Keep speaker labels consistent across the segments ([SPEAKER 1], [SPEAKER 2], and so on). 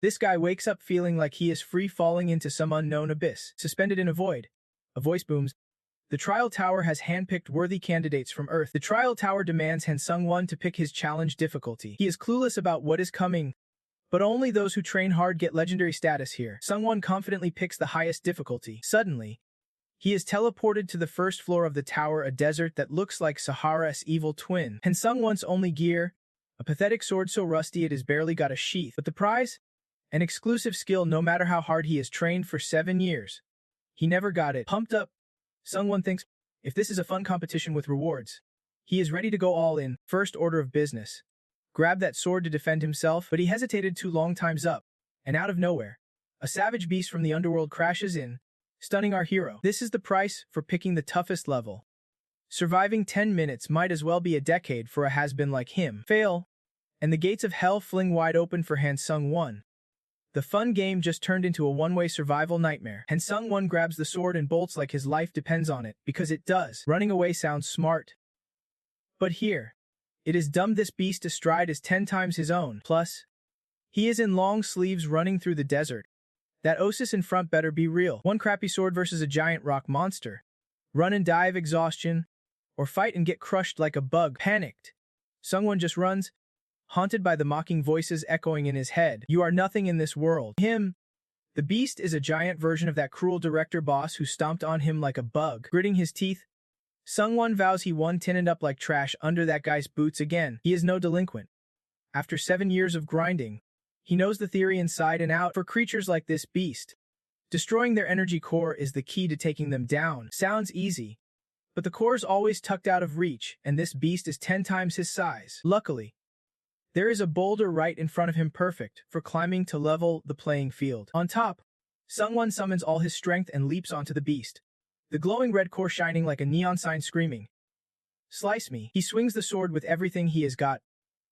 [SPEAKER 1] This guy wakes up feeling like he is free falling into some unknown abyss, suspended in a void. A voice booms. The trial tower has handpicked worthy candidates from Earth. The trial tower demands Han Sung-won to pick his challenge difficulty. He is clueless about what is coming, but only those who train hard get legendary status here. Sung-won confidently picks the highest difficulty. Suddenly, he is teleported to the first floor of the tower, a desert that looks like Sahara's evil twin. Han Sung-won's only gear, a pathetic sword so rusty it has barely got a sheath. But the prize? An exclusive skill no matter how hard he has trained for 7 years. He never got it. Pumped up, Sung-won thinks, if this is a fun competition with rewards, he is ready to go all in. First order of business. Grab that sword to defend himself, but he hesitated too long. Time's up. And out of nowhere, a savage beast from the underworld crashes in, stunning our hero. This is the price for picking the toughest level. Surviving 10 minutes might as well be a decade for a has-been like him. Fail, and the gates of hell fling wide open for Han Sung-won. The fun game just turned into a one-way survival nightmare. Han Sung-won grabs the sword and bolts like his life depends on it, because it does. Running away sounds smart. But here, it is dumb. This beast astride is 10 times his own. Plus, he is in long sleeves running through the desert. That Osis in front better be real. One crappy sword versus a giant rock monster. Run and die of exhaustion, or fight and get crushed like a bug. Panicked, Sung-won just runs, haunted by the mocking voices echoing in his head. You are nothing in this world. Him. The beast is a giant version of that cruel director boss who stomped on him like a bug. Gritting his teeth, Sung-won vows he won't tin it up like trash under that guy's boots again. He is no delinquent. After 7 years of grinding, he knows the theory inside and out. For creatures like this beast, destroying their energy core is the key to taking them down. Sounds easy, but the core's always tucked out of reach, and this beast is 10 times his size. Luckily, there is a boulder right in front of him, perfect for climbing to level the playing field. On top, Sung-won summons all his strength and leaps onto the beast, the glowing red core shining like a neon sign screaming, "Slice me." He swings the sword with everything he has got,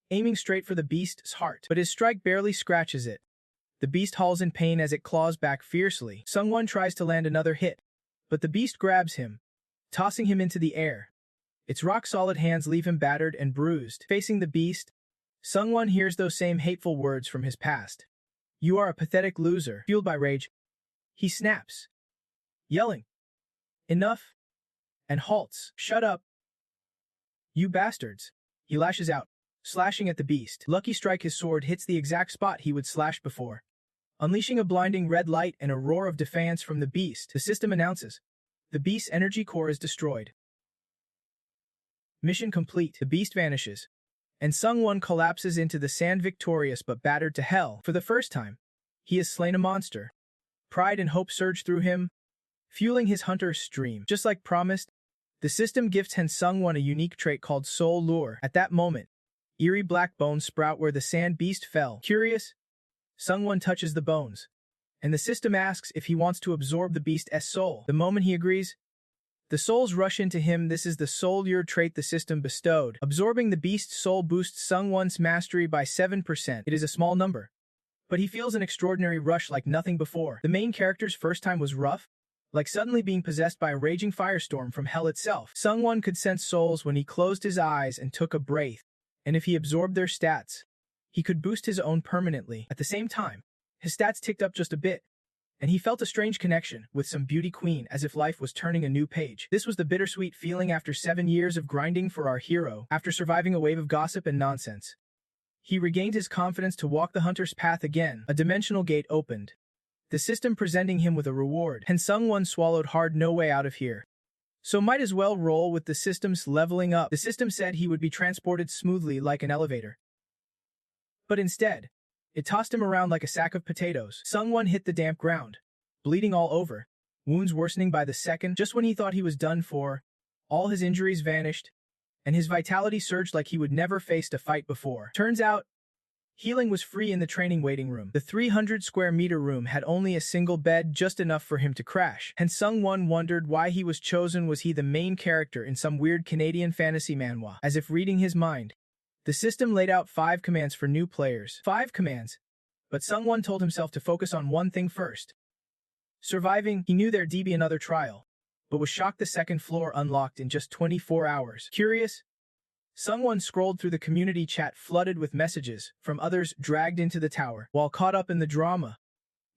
[SPEAKER 1] aiming straight for the beast's heart, but his strike barely scratches it. The beast hauls in pain as it claws back fiercely. Sung-won tries to land another hit, but the beast grabs him, tossing him into the air. Its rock-solid hands leave him battered and bruised. Facing the beast, Sung-won hears those same hateful words from his past. You are a pathetic loser. Fueled by rage, he snaps, yelling, "Enough!" and halts. Shut up, you bastards. He lashes out, slashing at the beast. Lucky strike, his sword hits the exact spot he would slash before, unleashing a blinding red light and a roar of defiance from the beast. The system announces, the beast's energy core is destroyed. Mission complete. The beast vanishes, and Sung-won collapses into the sand victorious but battered to hell. For the first time, he has slain a monster. Pride and hope surge through him, fueling his hunter's stream. Just like promised, the system gifts Han Sung-won a unique trait called Soul Lure. At that moment, eerie black bones sprout where the sand beast fell. Curious, Sung-won touches the bones, and the system asks if he wants to absorb the beast's soul. The moment he agrees, the souls rush into him. This is the Soul Lure trait the system bestowed. Absorbing the beast's soul boosts Sung-won's mastery by 7%. It is a small number, but he feels an extraordinary rush like nothing before. The main character's first time was rough, like suddenly being possessed by a raging firestorm from hell itself. Sung-won could sense souls when he closed his eyes and took a breath, and if he absorbed their stats, he could boost his own permanently. At the same time, his stats ticked up just a bit, and he felt a strange connection with some beauty queen, as if life was turning a new page. This was the bittersweet feeling after 7 years of grinding for our hero. After surviving a wave of gossip and nonsense, he regained his confidence to walk the hunter's path again. A dimensional gate opened, the system presenting him with a reward. Han Sung-won swallowed hard. No way out of here, so might as well roll with the system's leveling up. The system said he would be transported smoothly like an elevator, but instead, it tossed him around like a sack of potatoes. Sung-won hit the damp ground, bleeding all over, wounds worsening by the second. Just when he thought he was done for, all his injuries vanished, and his vitality surged like he would never faced a fight before. Turns out, healing was free in the training waiting room. The 300 square meter room had only a single bed, just enough for him to crash. And Sung-won wondered why he was chosen. Was he the main character in some weird Canadian fantasy manhwa? As if reading his mind, the system laid out 5 commands for new players. 5 commands, but Sung-won told himself to focus on one thing first. Surviving. He knew there'd be another trial, but was shocked the second floor unlocked in just 24 hours. Curious, Sungwon scrolled through the community chat flooded with messages from others dragged into the tower. While caught up in the drama,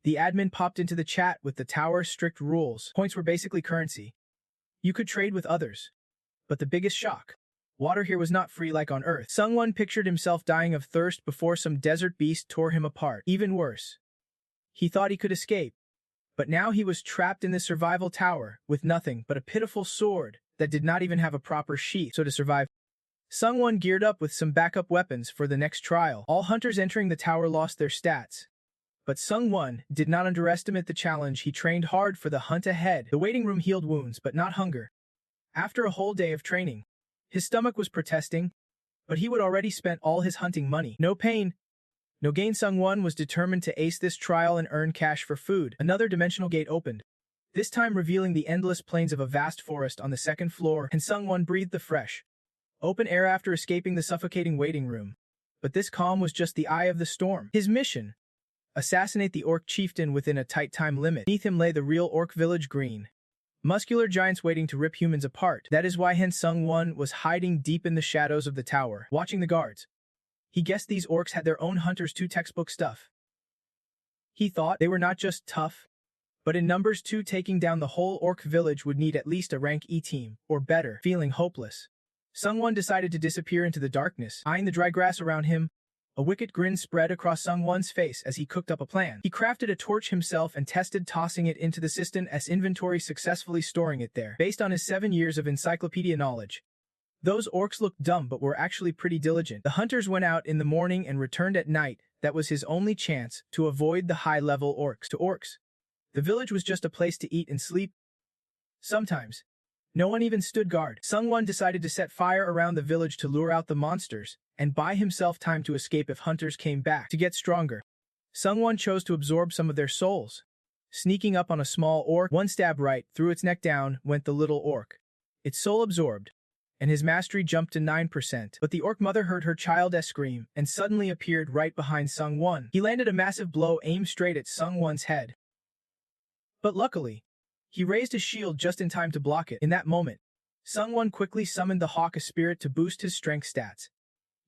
[SPEAKER 1] the admin popped into the chat with the tower's strict rules. Points were basically currency. You could trade with others. But the biggest shock: water here was not free like on Earth. Sungwon pictured himself dying of thirst before some desert beast tore him apart. Even worse, he thought he could escape. But now he was trapped in this survival tower with nothing but a pitiful sword that did not even have a proper sheath. So to survive, Sungwon geared up with some backup weapons for the next trial. All hunters entering the tower lost their stats. But Sungwon did not underestimate the challenge. He trained hard for the hunt ahead. The waiting room healed wounds, but not hunger. After a whole day of training, his stomach was protesting, but he would already spent all his hunting money. No pain, no gain. Sungwon was determined to ace this trial and earn cash for food. Another dimensional gate opened, this time revealing the endless plains of a vast forest on the second floor, and Sungwon breathed the fresh, open air after escaping the suffocating waiting room. But this calm was just the eye of the storm. His mission: assassinate the orc chieftain within a tight time limit. Beneath him lay the real orc village, green, muscular giants waiting to rip humans apart. That is why Sungwon was hiding deep in the shadows of the tower, watching the guards. He guessed these orcs had their own hunters too, textbook stuff. He thought they were not just tough, but in numbers too. Taking down the whole orc village would need at least a rank E team, or better. Feeling hopeless, Sungwon decided to disappear into the darkness. Eyeing the dry grass around him, a wicked grin spread across Sungwon's face as he cooked up a plan. He crafted a torch himself and tested tossing it into the system's inventory, successfully storing it there. Based on his 7 years of encyclopedia knowledge, those orcs looked dumb but were actually pretty diligent. The hunters went out in the morning and returned at night. That was his only chance to avoid the high-level orcs. To orcs, the village was just a place to eat and sleep. Sometimes, no one even stood guard. Sungwon decided to set fire around the village to lure out the monsters and buy himself time to escape if hunters came back. To get stronger, Sungwon chose to absorb some of their souls. Sneaking up on a small orc, one stab right through its neck, down went the little orc. Its soul absorbed, and his mastery jumped to 9%. But the orc mother heard her child's scream and suddenly appeared right behind Sungwon. He landed a massive blow aimed straight at Sungwon's head. But luckily, he raised his shield just in time to block it. In that moment, Sungwon quickly summoned the hawk, a spirit, to boost his strength stats,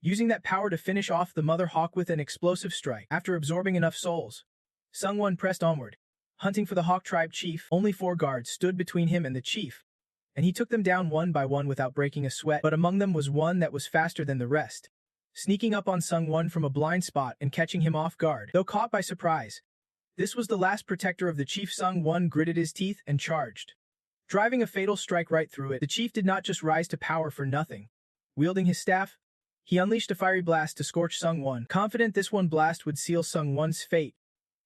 [SPEAKER 1] using that power to finish off the mother hawk with an explosive strike. After absorbing enough souls, Sungwon pressed onward, hunting for the hawk tribe chief. Only 4 guards stood between him and the chief, and he took them down one by one without breaking a sweat. But among them was one that was faster than the rest, sneaking up on Sungwon from a blind spot and catching him off guard. Though caught by surprise, this was the last protector of the chief. Sungwon gritted his teeth and charged, driving a fatal strike right through it. The chief did not just rise to power for nothing. Wielding his staff, he unleashed a fiery blast to scorch Sungwon, confident this one blast would seal Sungwon's fate.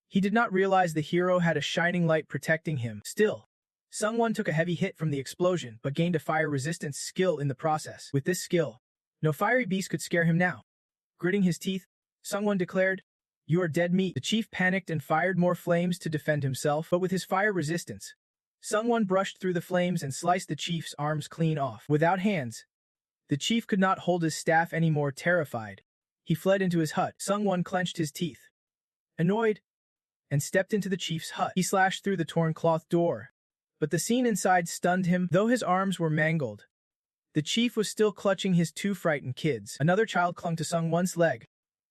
[SPEAKER 1] He did not realize the hero had a shining light protecting him. Still, Sungwon took a heavy hit from the explosion, but gained a fire resistance skill in the process. With this skill, no fiery beast could scare him now. Gritting his teeth, Sungwon declared, "You are dead meat." The chief panicked and fired more flames to defend himself, but with his fire resistance, Sungwon brushed through the flames and sliced the chief's arms clean off. Without hands, the chief could not hold his staff anymore. Terrified, he fled into his hut. Sungwon clenched his teeth, annoyed, and stepped into the chief's hut. He slashed through the torn cloth door, but the scene inside stunned him. Though his arms were mangled, the chief was still clutching his 2 frightened kids. Another child clung to Sungwon's leg,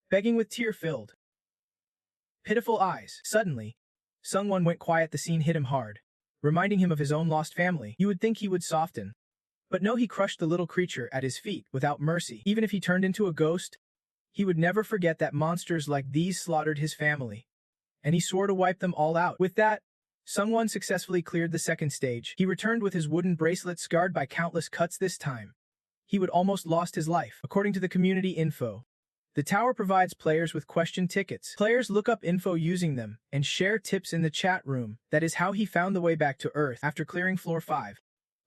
[SPEAKER 1] begging with tear-filled, pitiful eyes. Suddenly, Sungwon went quiet. The scene hit him hard, reminding him of his own lost family. You would think he would soften, but no, he crushed the little creature at his feet without mercy. Even if he turned into a ghost, he would never forget that monsters like these slaughtered his family, and he swore to wipe them all out. With that, Sungwon successfully cleared the second stage. He returned with his wooden bracelet scarred by countless cuts. This time, he would almost lost his life. According to the community info, the tower provides players with question tickets. Players look up info using them and share tips in the chat room. That is how he found the way back to Earth. After clearing floor 5,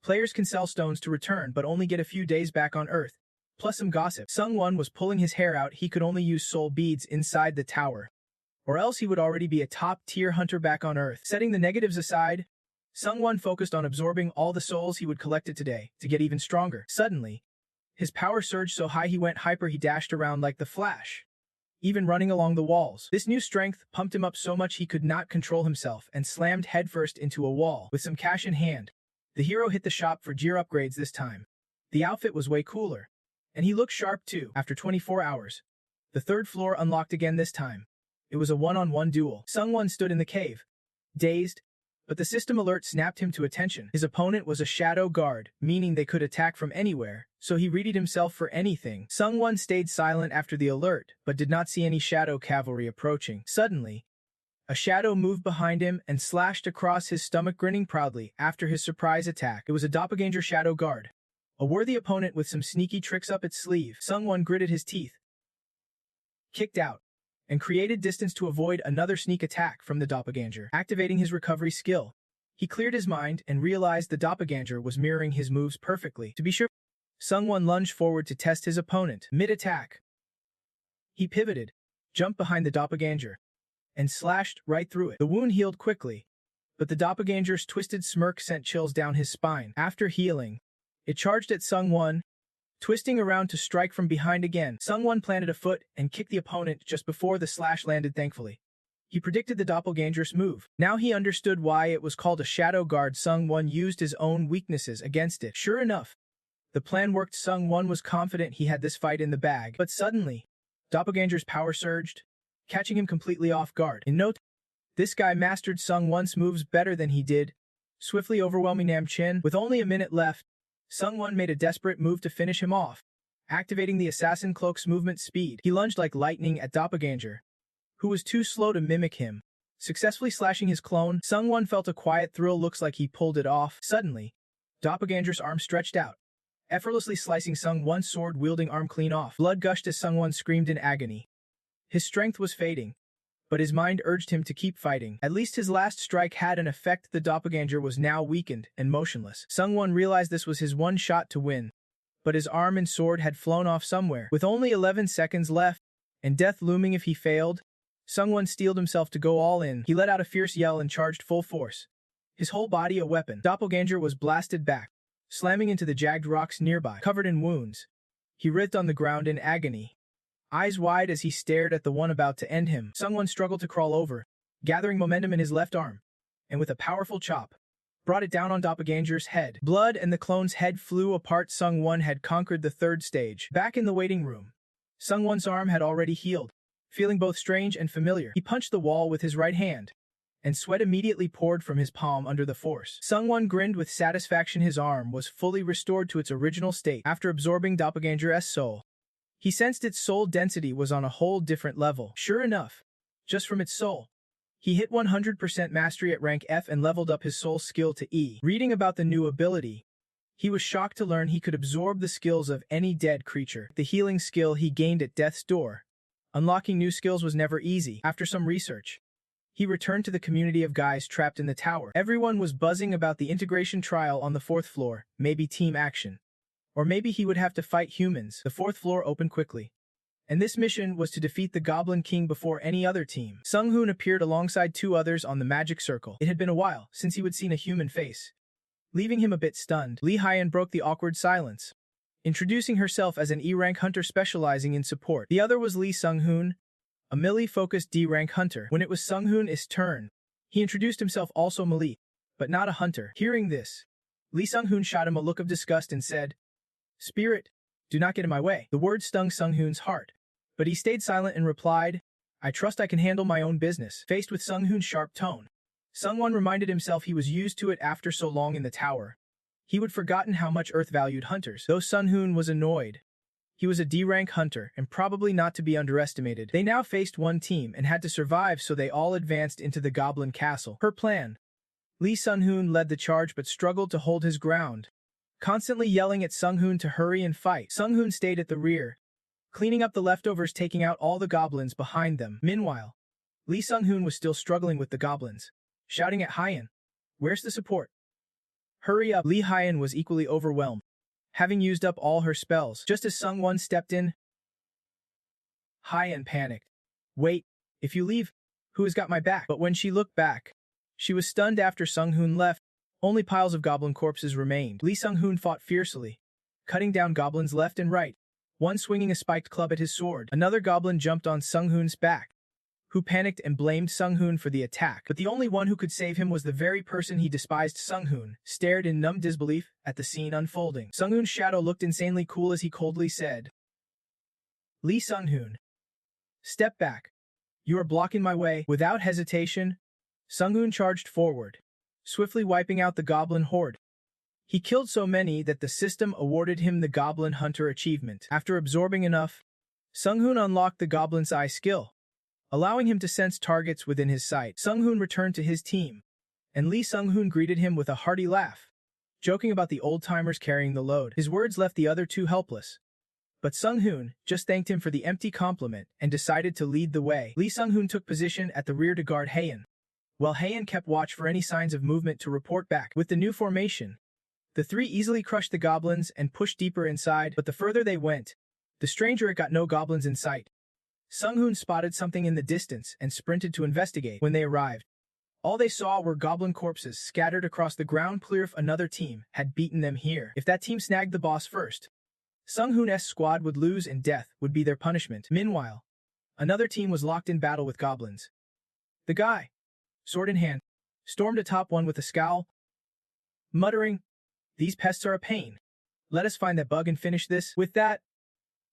[SPEAKER 1] players can sell stones to return but only get a few days back on Earth, plus some gossip. Sungwon was pulling his hair out. He could only use soul beads inside the tower, or else he would already be a top-tier hunter back on Earth. Setting the negatives aside, Sungwon focused on absorbing all the souls he would collect it today to get even stronger. Suddenly, his power surged so high he went hyper. He dashed around like the Flash, even running along the walls. This new strength pumped him up so much he could not control himself and slammed headfirst into a wall. With some cash in hand, the hero hit the shop for gear upgrades. This time, the outfit was way cooler, And he looked sharp too. After 24 hours, the third floor unlocked again this time. It was a one-on-one duel. Sung-won stood in the cave, dazed, but the system alert snapped him to attention. His opponent was a shadow guard, meaning they could attack from anywhere, so he readied himself for anything. Sung-won stayed silent after the alert, but did not see any shadow cavalry approaching. Suddenly, a shadow moved behind him and slashed across his stomach, grinning proudly after his surprise attack. It was a doppelganger shadow guard, a worthy opponent with some sneaky tricks up its sleeve. Sung-won gritted his teeth, kicked out, and created distance to avoid another sneak attack from the doppelganger. Activating his recovery skill, he cleared his mind and realized the doppelganger was mirroring his moves perfectly. To be sure, Sung-won lunged forward to test his opponent. Mid-attack, he pivoted, jumped behind the doppelganger, and slashed right through it. The wound healed quickly, but the doppelganger's twisted smirk sent chills down his spine. After healing, it charged at Sung-won, twisting around to strike from behind again. Sung-won planted a foot and kicked the opponent just before the slash landed thankfully. He predicted the doppelganger's move. Now he understood why it was called a shadow guard. Sung-won used his own weaknesses against it. Sure enough, the plan worked. Sung-won was confident he had this fight in the bag. But suddenly, doppelganger's power surged, catching him completely off guard. In no time, this guy mastered Sung-won's moves better than he did, swiftly overwhelming Namchin. With only a minute left, Sung-won made a desperate move to finish him off. Activating the assassin cloak's movement speed, he lunged like lightning at doppelganger, who was too slow to mimic him. Successfully slashing his clone, Sung-won felt a quiet thrill. Looks like he pulled it off. Suddenly, doppelganger's arm stretched out, effortlessly slicing Sung-won's sword-wielding arm clean off. Blood gushed as Sung-won screamed in agony. His strength was fading, but his mind urged him to keep fighting. At least his last strike had an effect. The doppelganger was now weakened and motionless. Sung-won realized this was his one shot to win, but his arm and sword had flown off somewhere. With only 11 seconds left, and death looming if he failed, Sung-won steeled himself to go all in. He let out a fierce yell and charged full force, his whole body a weapon. Doppelganger was blasted back, slamming into the jagged rocks nearby. Covered in wounds, he writhed on the ground in agony, eyes wide as he stared at the one about to end him. Sung-won struggled to crawl over, gathering momentum in his left arm, and with a powerful chop, brought it down on doppelganger's head. Blood and the clone's head flew apart. Sung-won had conquered the third stage. Back in the waiting room, Sung-won's arm had already healed. Feeling both strange and familiar, he punched the wall with his right hand, and sweat immediately poured from his palm under the force. Sung-won grinned with satisfaction. His arm was fully restored to its original state. After absorbing doppelganger's soul, he sensed its soul density was on a whole different level. Sure enough, just from its soul, he hit 100% mastery at rank F and leveled up his soul skill to E. Reading about the new ability, he was shocked to learn he could absorb the skills of any dead creature. The healing skill he gained at Death's Door. Unlocking new skills was never easy. After some research, he returned to the community of guys trapped in the tower. Everyone was buzzing about the integration trial on the 4th floor, maybe team action. Or maybe he would have to fight humans. The 4th floor opened quickly, and this mission was to defeat the Goblin King before any other team. Sung-hoon appeared alongside 2 others on the magic circle. It had been a while since he would seen a human face, leaving him a bit stunned. Lee Hyen broke the awkward silence, introducing herself as an E-rank hunter specializing in support. The other was Lee Sung-hoon, a melee-focused D-rank hunter. When it was Sung-hoon's turn, he introduced himself also melee, but not a hunter. Hearing this, Lee Sung-hoon shot him a look of disgust and said, "Spirit, do not get in my way." The word stung Sung-hoon's heart, but he stayed silent and replied, "I trust I can handle my own business." Faced with Sung-hoon's sharp tone, Sung-won reminded himself he was used to it after so long in the tower. He would forgotten how much Earth valued hunters. Though Sung-hoon was annoyed, he was a D-rank hunter and probably not to be underestimated. They now faced one team and had to survive, so they all advanced into the Goblin Castle. Her plan. Lee Sung-hoon led the charge but struggled to hold his ground, constantly yelling at Sung-hoon to hurry and fight. Sung-hoon stayed at the rear, cleaning up the leftovers, taking out all the goblins behind them. Meanwhile, Lee Sung-hoon was still struggling with the goblins, shouting at Hyen, "Where's the support? Hurry up!" Lee Hyen was equally overwhelmed, having used up all her spells. Just as Sung-won stepped in, Hyen panicked. "Wait, if you leave, who has got my back?" But when she looked back, she was stunned. After Sung-hoon left, only piles of goblin corpses remained. Lee Sung-hoon fought fiercely, cutting down goblins left and right, one swinging a spiked club at his sword. Another goblin jumped on Sung-hoon's back, who panicked and blamed Sung-hoon for the attack, but the only one who could save him was the very person he despised. Sung-hoon stared in numb disbelief at the scene unfolding. Sung-hoon's shadow looked insanely cool as he coldly said, "Lee Sung-hoon, step back. You are blocking my way." Without hesitation, Sung-hoon charged forward, swiftly wiping out the goblin horde. He killed so many that the system awarded him the Goblin Hunter achievement. After absorbing enough, Sung-hoon unlocked the Goblin's Eye skill, allowing him to sense targets within his sight. Sung-hoon returned to his team, and Lee Sung-hoon greeted him with a hearty laugh, joking about the old-timers carrying the load. His words left the other two helpless, but Sung-hoon just thanked him for the empty compliment and decided to lead the way. Lee Sung-hoon took position at the rear to guard Haein, while Haein kept watch for any signs of movement to report back. With the new formation, the three easily crushed the goblins and pushed deeper inside, but the further they went, the stranger it got no goblins in sight. Sung-hoon spotted something in the distance and sprinted to investigate. When they arrived, all they saw were goblin corpses scattered across the ground, clear if another team had beaten them here. If that team snagged the boss first, Sung-hoon's squad would lose and death would be their punishment. Meanwhile, another team was locked in battle with goblins. The guy, sword in hand, stormed atop one with a scowl, muttering, "These pests are a pain. Let us find that bug and finish this." With that,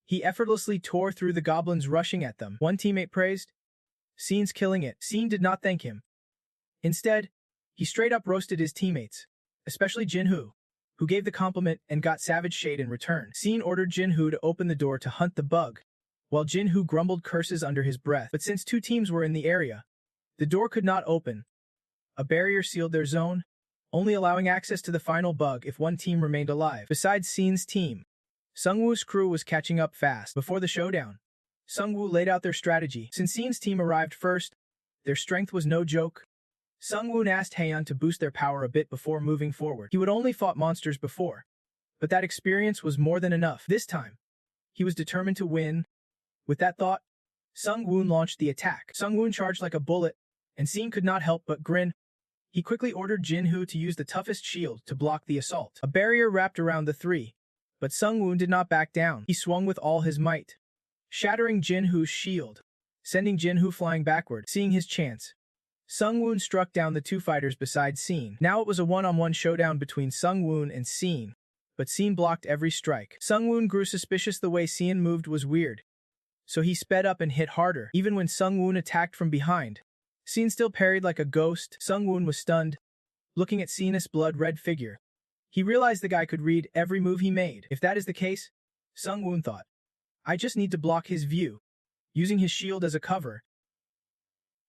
[SPEAKER 1] he effortlessly tore through the goblins rushing at them. One teammate praised, "Seen's killing it." Seen did not thank him. Instead, he straight up roasted his teammates, especially Jinhoo, who gave the compliment and got savage shade in return. Seen ordered Jinhoo to open the door to hunt the bug, while Jinhoo grumbled curses under his breath. But since two teams were in the area, the door could not open. A barrier sealed their zone, only allowing access to the final bug if one team remained alive. Besides Seen's team, Sungwoo's crew was catching up fast. Before the showdown, Sungwoo laid out their strategy. Since Seen's team arrived first, their strength was no joke. Sungwoo asked Haein to boost their power a bit before moving forward. He would only fought monsters before, but that experience was more than enough. This time, he was determined to win. With that thought, Sungwoo launched the attack. Sungwoo charged like a bullet, and Seen could not help but grin. He quickly ordered Jinhoo to use the toughest shield to block the assault. A barrier wrapped around the three, but Sungwoo did not back down. He swung with all his might, shattering Jinhoo's shield, sending Jinhoo flying backward. Seeing his chance, Sungwoo struck down the two fighters beside Seen. Now it was a one-on-one showdown between Sungwoo and Seen, but Seen blocked every strike. Sungwoo grew suspicious. The way Seen moved was weird, so he sped up and hit harder. Even when Sungwoo attacked from behind, Seen still parried like a ghost. Sungwoo was stunned, looking at Seen's blood-red figure. He realized the guy could read every move he made. If that is the case, Sungwoo thought, I just need to block his view, using his shield as a cover.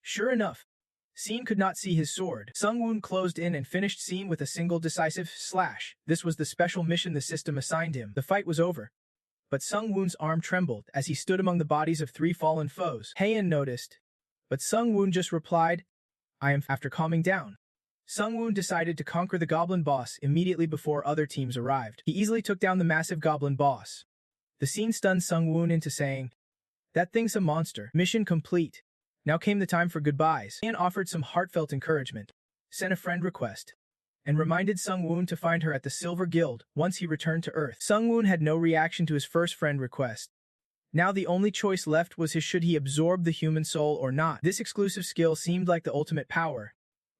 [SPEAKER 1] Sure enough, Seen could not see his sword. Sungwoo closed in and finished Seen with a single decisive slash. This was the special mission the system assigned him. The fight was over, but Sungwoo's arm trembled as he stood among the bodies of three fallen foes. Haein noticed, but Sungwoo just replied, I am. After calming down, Sungwoo decided to conquer the goblin boss immediately before other teams arrived. He easily took down the massive goblin boss. The scene stunned Sungwoo into saying, that thing's a monster. Mission complete. Now came the time for goodbyes. Haein offered some heartfelt encouragement, sent a friend request, and reminded Sungwoo to find her at the Silver Guild once he returned to Earth. Sungwoo had no reaction to his first friend request. Now the only choice left was should he absorb the human soul or not. This exclusive skill seemed like the ultimate power,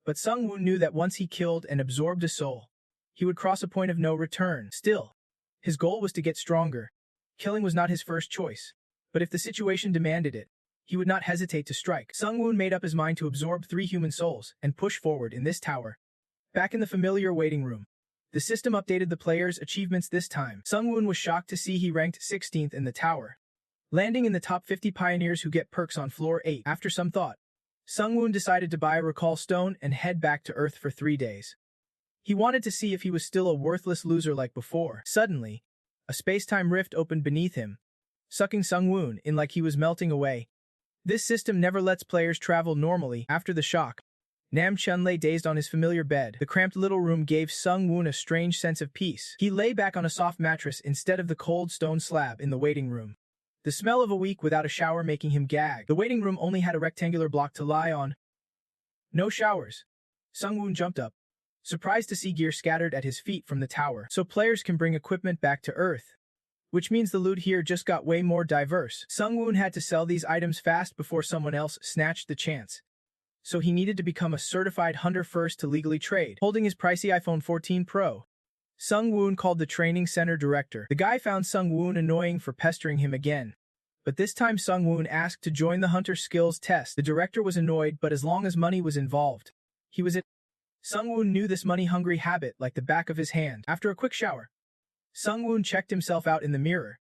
[SPEAKER 1] but Sungwoo knew that once he killed and absorbed a soul, he would cross a point of no return. Still, his goal was to get stronger. Killing was not his first choice, but if the situation demanded it, he would not hesitate to strike. Sungwoo made up his mind to absorb 3 human souls and push forward in this tower. Back in the familiar waiting room, the system updated the player's achievements this time. Sungwoo was shocked to see he ranked 16th in the tower, landing in the top 50 pioneers who get perks on floor 8. After some thought, Sungwoo decided to buy a recall stone and head back to Earth for 3 days. He wanted to see if he was still a worthless loser like before. Suddenly, a space-time rift opened beneath him, sucking Sungwoo in like he was melting away. This system never lets players travel normally. After the shock, Nam Chun lay dazed on his familiar bed. The cramped little room gave Sungwoo a strange sense of peace. He lay back on a soft mattress instead of the cold stone slab in the waiting room, the smell of a week without a shower making him gag. The waiting room only had a rectangular block to lie on. No showers. Sungwoo jumped up, surprised to see gear scattered at his feet from the tower. So players can bring equipment back to Earth. which means the loot here just got way more diverse. Sungwoon had to sell these items fast before someone else snatched the chance. So he needed to become a certified hunter first to legally trade. Holding his pricey iPhone 14 Pro, Sungwoon called the training center director. The guy found Sungwoon annoying for pestering him again. But this time Sungwoon asked to join the hunter skills test. The director was annoyed, but as long as money was involved, he was it. Sungwoon knew this money-hungry habit like the back of his hand. After a quick shower, Sungwoon checked himself out in the mirror.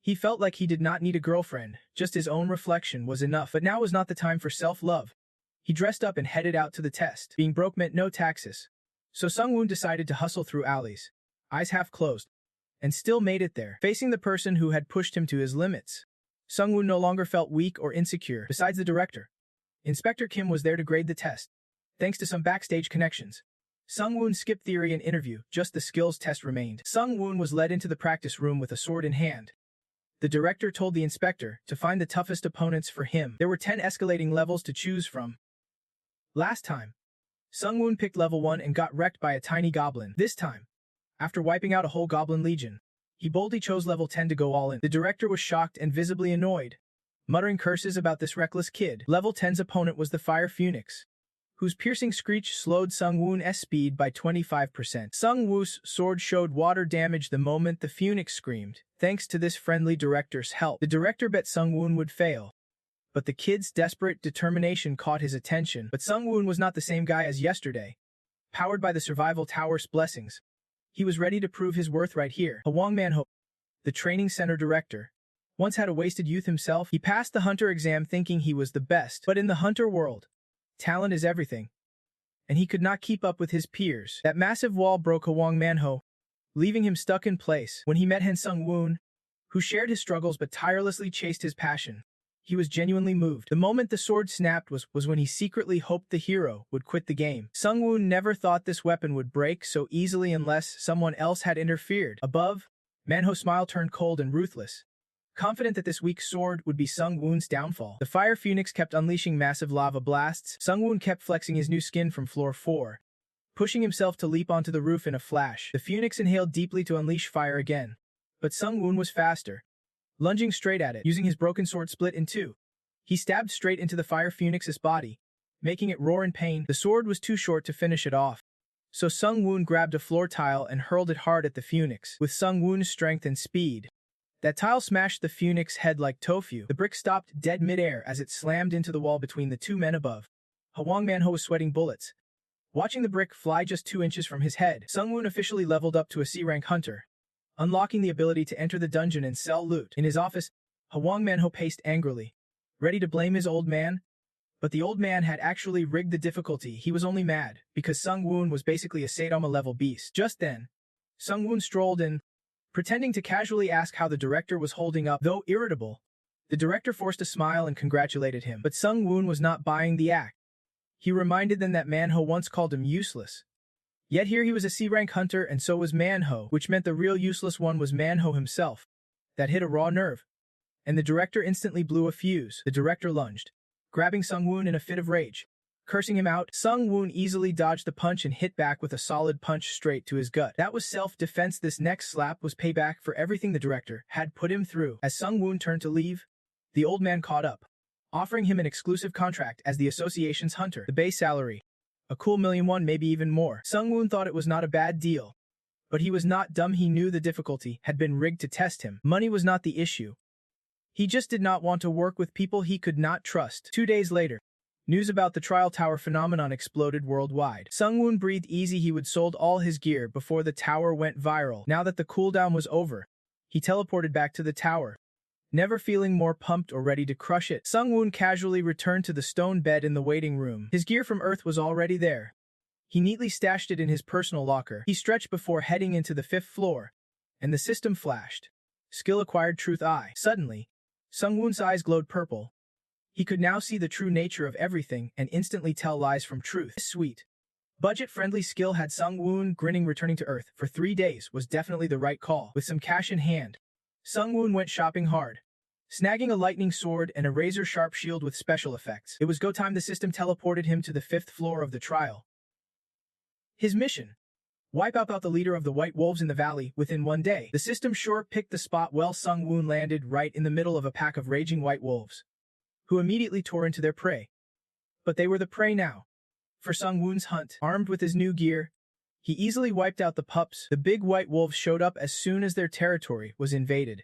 [SPEAKER 1] He felt like he did not need a girlfriend, just his own reflection was enough. But now was not the time for self-love. He dressed up and headed out to the test. Being broke meant no taxes. So Sungwoon decided to hustle through alleys, eyes half closed, and still made it there, facing the person who had pushed him to his limits. Sungwoon no longer felt weak or insecure. Besides the director, Inspector Kim was there to grade the test. Thanks to some backstage connections, Sungwoon skipped theory and interview, just the skills test remained. Sungwoon was led into the practice room with a sword in hand. The director told the inspector to find the toughest opponents for him. There were 10 escalating levels to choose from. Last time, Sungwoon picked level 1 and got wrecked by a tiny goblin. This time, after wiping out a whole goblin legion, he boldly chose level 10 to go all in. The director was shocked and visibly annoyed, muttering curses about this reckless kid. Level 10's opponent was the Fire Phoenix, whose piercing screech slowed Sungwoon's speed by 25%. Sungwoo's sword showed water damage the moment the Phoenix screamed. Thanks to this friendly director's help, the director bet Sungwoon would fail. But the kid's desperate determination caught his attention. But Sungwoon was not the same guy as yesterday. Powered by the survival tower's blessings, he was ready to prove his worth right here. Hwang Manhwa, the training center director, once had a wasted youth himself. He passed the hunter exam thinking he was the best. But in the hunter world, talent is everything, and he could not keep up with his peers. That massive wall broke Hwang Manhwa, leaving him stuck in place. When he met Han Sungwoon, who shared his struggles but tirelessly chased his passion, he was genuinely moved. The moment the sword snapped was when he secretly hoped the hero would quit the game. Sungwoon never thought this weapon would break so easily unless someone else had interfered. Above, Manhwa's smile turned cold and ruthless, confident that this weak sword would be Sungwoon's downfall. The Fire Phoenix kept unleashing massive lava blasts. Sungwoon kept flexing his new skin from floor 4, pushing himself to leap onto the roof in a flash. The Phoenix inhaled deeply to unleash fire again, but Sungwoon was faster. Lunging straight at it, using his broken sword split in two, he stabbed straight into the Fire Phoenix's body, making it roar in pain. The sword was too short to finish it off, so Sungwoon grabbed a floor tile and hurled it hard at the Phoenix. With Sungwoon's strength and speed, that tile smashed the Phoenix's head like tofu. The brick stopped dead midair as it slammed into the wall between the two men above. Hwang Manhwa was sweating bullets, watching the brick fly just 2 inches from his head. Sungwoon officially leveled up to a C-rank hunter, unlocking the ability to enter the dungeon and sell loot. In his office, Hwang Manhwa paced angrily, ready to blame his old man. But the old man had actually rigged the difficulty. He was only mad because Sungwoon was basically a Saitama-level beast. Just then, Sungwoon strolled in, pretending to casually ask how the director was holding up. Though irritable, the director forced a smile and congratulated him. But Sungwoon was not buying the act. He reminded them that Manhwa once called him useless. Yet here he was a C-rank hunter and so was Manhwa, which meant the real useless one was Manhwa himself. That hit a raw nerve, and the director instantly blew a fuse. The director lunged, grabbing Sungwoon in a fit of rage, cursing him out. Sungwoon easily dodged the punch and hit back with a solid punch straight to his gut. That was self-defense. This next slap was payback for everything the director had put him through. As Sungwoon turned to leave, the old man caught up, offering him an exclusive contract as the association's hunter. The base salary, a cool $1,000,000, maybe even more. Sungwoon thought it was not a bad deal. But he was not dumb. He knew the difficulty had been rigged to test him. Money was not the issue. He just did not want to work with people he could not trust. 2 days later, news about the trial tower phenomenon exploded worldwide. Sungwoon breathed easy. He would sold all his gear before the tower went viral. Now that the cooldown was over, he teleported back to the tower, never feeling more pumped or ready to crush it. Sungwoon casually returned to the stone bed in the waiting room. His gear from Earth was already there. He neatly stashed it in his personal locker. He stretched before heading into the 5th floor, and the system flashed. Skill acquired Truth Eye. Suddenly, Sungwoon's eyes glowed purple. He could now see the true nature of everything and instantly tell lies from truth. This sweet, budget-friendly skill had Sungwoon grinning. Returning to Earth for 3 days was definitely the right call. With some cash in hand, Sungwoon went shopping hard, snagging a lightning sword and a razor-sharp shield with special effects. It was go time. The system teleported him to the 5th floor of the trial. His mission: Wipe out the leader of the White Wolves in the valley within 1 day. The system sure picked the spot well. Sung-Woon landed right in the middle of a pack of raging White Wolves, who immediately tore into their prey. But they were the prey now. For Sung-Woon's hunt, armed with his new gear, he easily wiped out the pups. The big White Wolves showed up as soon as their territory was invaded.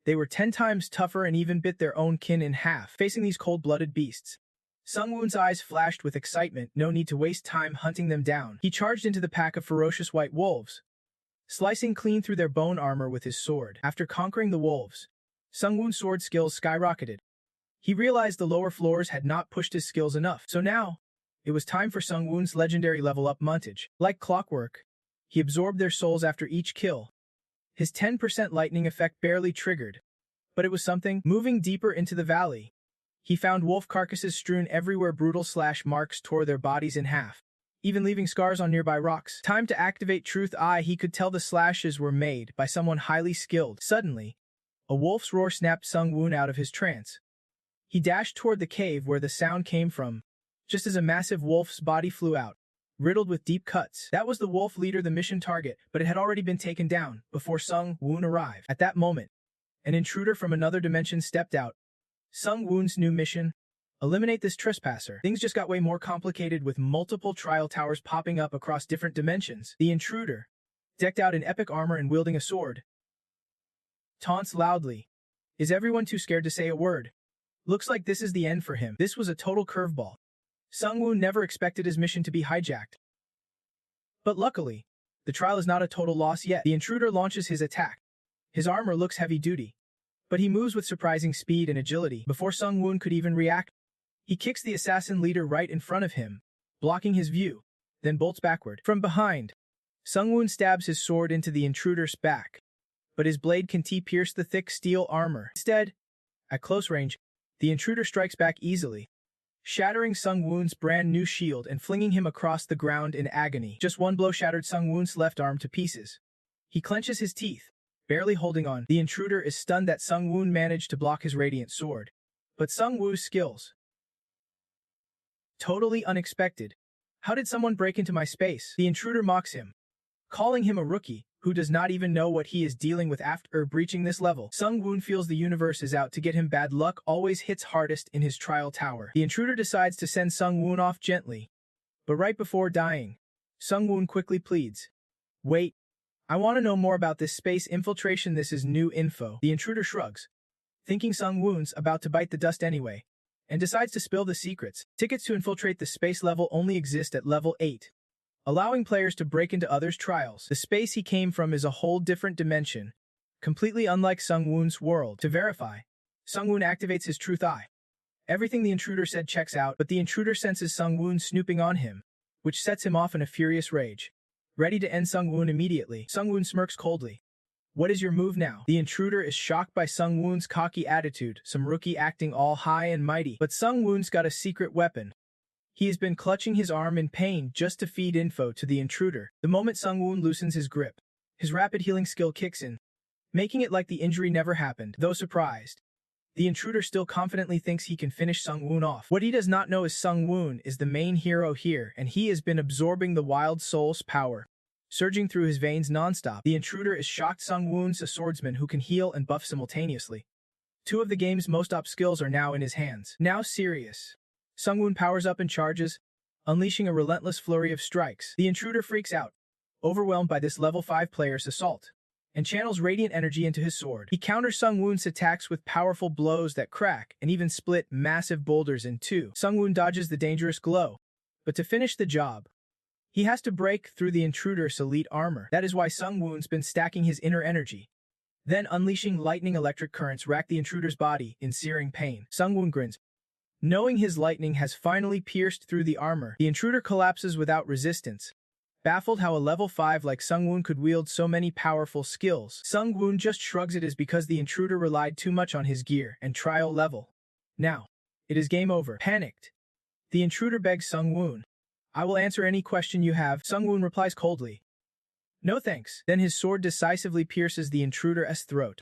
[SPEAKER 1] They were 10 times tougher and even bit their own kin in half. Facing these cold-blooded beasts, Sung-Woon's eyes flashed with excitement. No need to waste time hunting them down. He charged into the pack of ferocious White Wolves, slicing clean through their bone armor with his sword. After conquering the wolves, Sung-Woon's sword skills skyrocketed. He realized the lower floors had not pushed his skills enough, so now it was time for Sung-Woon's legendary level-up montage. Like clockwork, he absorbed their souls after each kill. His 10% lightning effect barely triggered, but it was something. Moving deeper into the valley, he found wolf carcasses strewn everywhere. Brutal slash marks tore their bodies in half, even leaving scars on nearby rocks. Time to activate Truth Eye. He could tell the slashes were made by someone highly skilled. Suddenly, a wolf's roar snapped Sung-Woon out of his trance. He dashed toward the cave where the sound came from, just as a massive wolf's body flew out, riddled with deep cuts. That was the wolf leader, the mission target, but it had already been taken down before Sung-Woon arrived. At that moment, an intruder from another dimension stepped out. Sung-Woon's new mission: eliminate this trespasser. Things just got way more complicated with multiple trial towers popping up across different dimensions. The intruder, decked out in epic armor and wielding a sword, taunts loudly. Is everyone too scared to say a word? Looks like this is the end for him. This was a total curveball. Sung-Woon never expected his mission to be hijacked. But luckily, the trial is not a total loss yet. The intruder launches his attack. His armor looks heavy-duty, but he moves with surprising speed and agility. Before Sung-Woon could even react, he kicks the assassin leader right in front of him, blocking his view, then bolts backward. From behind, Sung-Woon stabs his sword into the intruder's back, but his blade can't pierce the thick steel armor. Instead, at close range, the intruder strikes back easily, shattering Sung-Woon's brand new shield and flinging him across the ground in agony. Just one blow shattered Sung-Woon's left arm to pieces. He clenches his teeth, barely holding on. The intruder is stunned that Sung-Woon managed to block his radiant sword, but Sung-Woo's skills, totally unexpected. How did someone break into my space? The intruder mocks him, calling him a rookie who does not even know what he is dealing with. After breaching this level, Sung-Woon feels the universe is out to get him. Bad luck always hits hardest in his trial tower. The intruder decides to send Sung-Woon off gently, but right before dying, Sung-Woon quickly pleads, "Wait, I want to know more about this space infiltration. This is new info." The intruder shrugs, thinking Sung-Woon's about to bite the dust anyway, and decides to spill the secrets. Tickets to infiltrate the space level only exist at level 8. Allowing players to break into others' trials. The space he came from is a whole different dimension, completely unlike Sung-Woon's world. To verify, Sung-Woon activates his Truth Eye. Everything the intruder said checks out, but the intruder senses Sung-Woon snooping on him, which sets him off in a furious rage, ready to end Sung-Woon immediately. Sung-Woon smirks coldly. "What is your move now?" The intruder is shocked by Sung-Woon's cocky attitude, some rookie acting all high and mighty. But Sung-Woon's got a secret weapon. He has been clutching his arm in pain just to feed info to the intruder. The moment Sung-Woon loosens his grip, his rapid healing skill kicks in, making it like the injury never happened. Though surprised, the intruder still confidently thinks he can finish Sung-Woon off. What he does not know is Sung-Woon is the main hero here, and he has been absorbing the wild soul's power, surging through his veins nonstop. The intruder is shocked. Sung-Woon's a swordsman who can heal and buff simultaneously. Two of the game's most op skills are now in his hands. Now serious, Sung-Woon powers up and charges, unleashing a relentless flurry of strikes. The intruder freaks out, overwhelmed by this level 5 player's assault, and channels radiant energy into his sword. He counters Sung-Woon's attacks with powerful blows that crack and even split massive boulders in two. Sung-Woon dodges the dangerous glow, but to finish the job, he has to break through the intruder's elite armor. That is why Sung-Woon's been stacking his inner energy, then unleashing lightning electric currents rack the intruder's body in searing pain. Sung-Woon grins, knowing his lightning has finally pierced through the armor. The intruder collapses without resistance, baffled how a level 5 like Sung-Woon could wield so many powerful skills. Sung-Woon just shrugs. It is because the intruder relied too much on his gear and trial level. Now, it is game over. Panicked, the intruder begs Sung-Woon, "I will answer any question you have." Sung-Woon replies coldly, "No thanks." Then his sword decisively pierces the intruder's throat.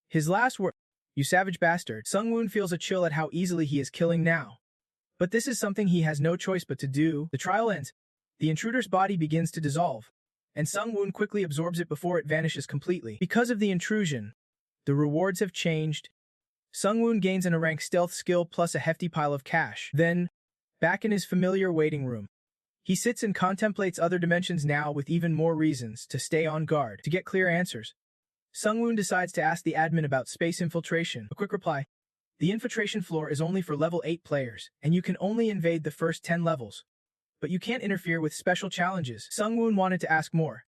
[SPEAKER 1] His last word, "You savage bastard." Sung-Woon feels a chill at how easily he is killing now. But this is something he has no choice but to do. The trial ends. The intruder's body begins to dissolve, and Sung-Woon quickly absorbs it before it vanishes completely. Because of the intrusion, the rewards have changed. Sung-Woon gains an A-rank stealth skill plus a hefty pile of cash. Then, back in his familiar waiting room, he sits and contemplates other dimensions now with even more reasons to stay on guard. To get clear answers, Sung-Woon decides to ask the admin about space infiltration. A quick reply: the infiltration floor is only for level 8 players, and you can only invade the first 10 levels. But you can't interfere with special challenges. Sung-Woon wanted to ask more,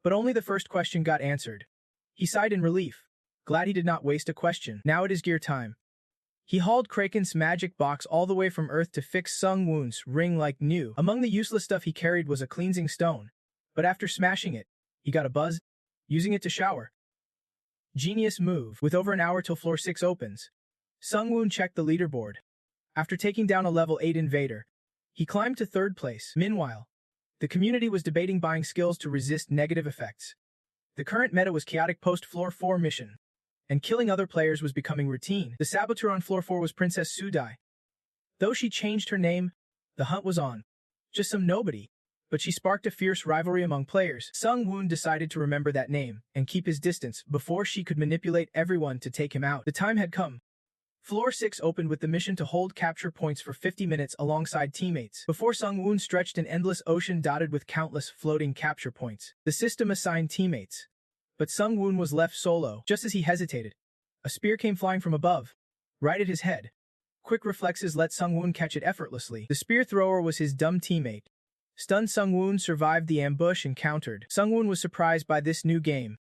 [SPEAKER 1] but only the first question got answered. He sighed in relief, glad he did not waste a question. Now it is gear time. He hauled Kraken's magic box all the way from Earth to fix Sung-Woon's ring like new. Among the useless stuff he carried was a cleansing stone, but after smashing it, he got a buzz, using it to shower. Genius move. With over an hour till floor 6 opens, Sung-Woon checked the leaderboard. After taking down a level 8 invader, he climbed to 3rd place. Meanwhile, the community was debating buying skills to resist negative effects. The current meta was chaotic post-floor 4 mission, and killing other players was becoming routine. The saboteur on floor 4 was Princess Sudai. Though she changed her name, the hunt was on. Just some nobody, but she sparked a fierce rivalry among players. Sung-Woon decided to remember that name and keep his distance before she could manipulate everyone to take him out. The time had come. Floor 6 opened with the mission to hold capture points for 50 minutes alongside teammates. Before Sung-Woon stretched an endless ocean dotted with countless floating capture points. The system assigned teammates, but Sung-Woon was left solo. Just as he hesitated, a spear came flying from above, right at his head. Quick reflexes let Sung-Woon catch it effortlessly. The spear thrower was his dumb teammate. Stunned Sung-Woon survived the ambush and countered. Sung-Woon was surprised by this new game,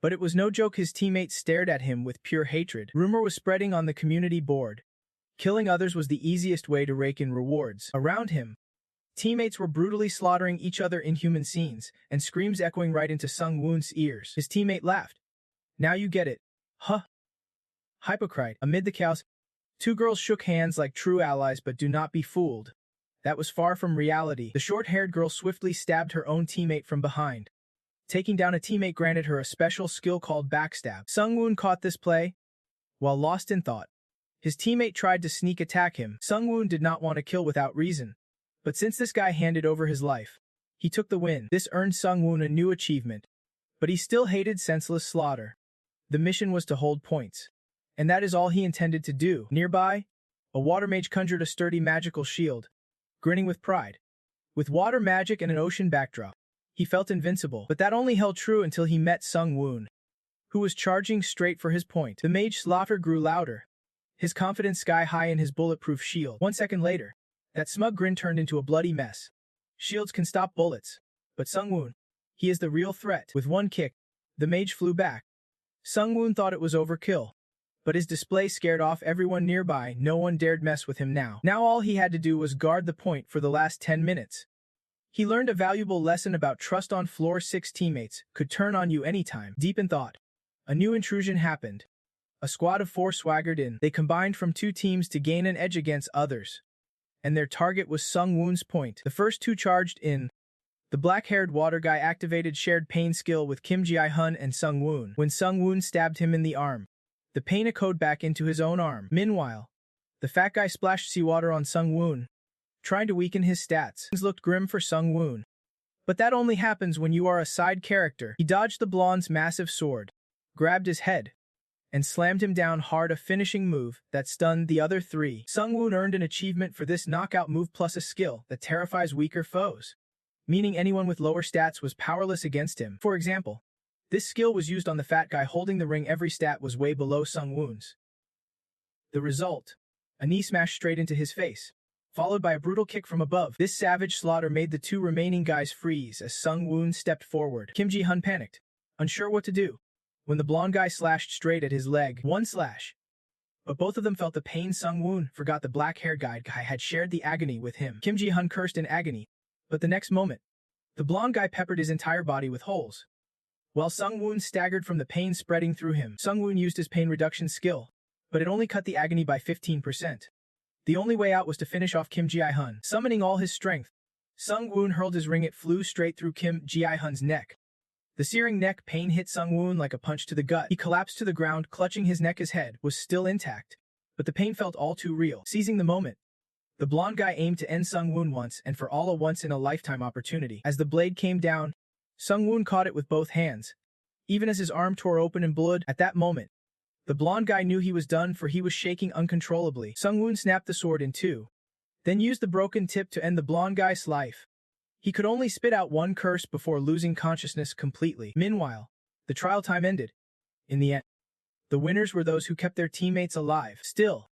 [SPEAKER 1] but it was no joke. His teammates stared at him with pure hatred. Rumor was spreading on the community board. Killing others was the easiest way to rake in rewards. Around him, teammates were brutally slaughtering each other in human scenes, and screams echoing right into Sung-Woon's ears. His teammate laughed. Now you get it. Huh. Hypocrite. Amid the chaos, two girls shook hands like true allies, but do not be fooled. That was far from reality. The short-haired girl swiftly stabbed her own teammate from behind. Taking down a teammate granted her a special skill called backstab. Sung-Woon caught this play while lost in thought. His teammate tried to sneak attack him. Sung-Woon did not want to kill without reason, but since this guy handed over his life, he took the win. This earned Sung-Woon a new achievement, but he still hated senseless slaughter. The mission was to hold points, and that is all he intended to do. Nearby, a water mage conjured a sturdy magical shield, grinning with pride. With water magic and an ocean backdrop, he felt invincible, but that only held true until he met Sung-Woon, who was charging straight for his point. The mage's slaughter grew louder, his confidence sky high in his bulletproof shield. 1 second later, that smug grin turned into a bloody mess. Shields can stop bullets, but Sung-Woon, he is the real threat. With one kick, the mage flew back. Sung-Woon thought it was overkill, but his display scared off everyone nearby. No one dared mess with him now. Now all he had to do was guard the point for the last 10 minutes. He learned a valuable lesson about trust. On floor 6 teammates could turn on you anytime. Deep in thought, a new intrusion happened. A squad of 4 swaggered in. They combined from 2 teams to gain an edge against others, and their target was Sung-Woon's point. The first 2 charged in. The black-haired water guy activated shared pain skill with Kim Ji-hun and Sung-Woon. When Sung-Woon stabbed him in the arm, the pain echoed back into his own arm. Meanwhile, the fat guy splashed seawater on Sung-Woon, trying to weaken his stats. Things looked grim for Sung-Woon, but that only happens when you are a side character. He dodged the blonde's massive sword, grabbed his head, and slammed him down hard, a finishing move that stunned the other 3. Sung-Woon earned an achievement for this knockout move plus a skill that terrifies weaker foes, meaning anyone with lower stats was powerless against him. For example, this skill was used on the fat guy holding the ring. Every stat was way below Sung-Woon's. The result? A knee smash straight into his face, followed by a brutal kick from above. This savage slaughter made the 2 remaining guys freeze as Sung-Woon stepped forward. Kim Ji-hun panicked, unsure what to do, when the blonde guy slashed straight at his leg. 1 slash. But both of them felt the pain. Sung-Woon forgot the black-haired guy had shared the agony with him. Kim Ji-hun cursed in agony, but the next moment, the blonde guy peppered his entire body with holes. While Sung-Woon staggered from the pain spreading through him, Sung-Woon used his pain reduction skill, but it only cut the agony by 15%. The only way out was to finish off Kim Ji-hun. Summoning all his strength, Sung-Woon hurled his ring. It flew straight through Kim Ji-hun's neck. The searing neck pain hit Sung-Woon like a punch to the gut. He collapsed to the ground, clutching his neck. His head was still intact, but the pain felt all too real. Seizing the moment, the blonde guy aimed to end Sung-Woon once and for all, a once-in-a-lifetime opportunity. As the blade came down, Sungwoon caught it with both hands, even as his arm tore open in blood. At that moment, the blonde guy knew he was done, for he was shaking uncontrollably. Sungwoon snapped the sword in two, then used the broken tip to end the blonde guy's life. He could only spit out one curse before losing consciousness completely. Meanwhile, the trial time ended. In the end, the winners were those who kept their teammates alive. Still,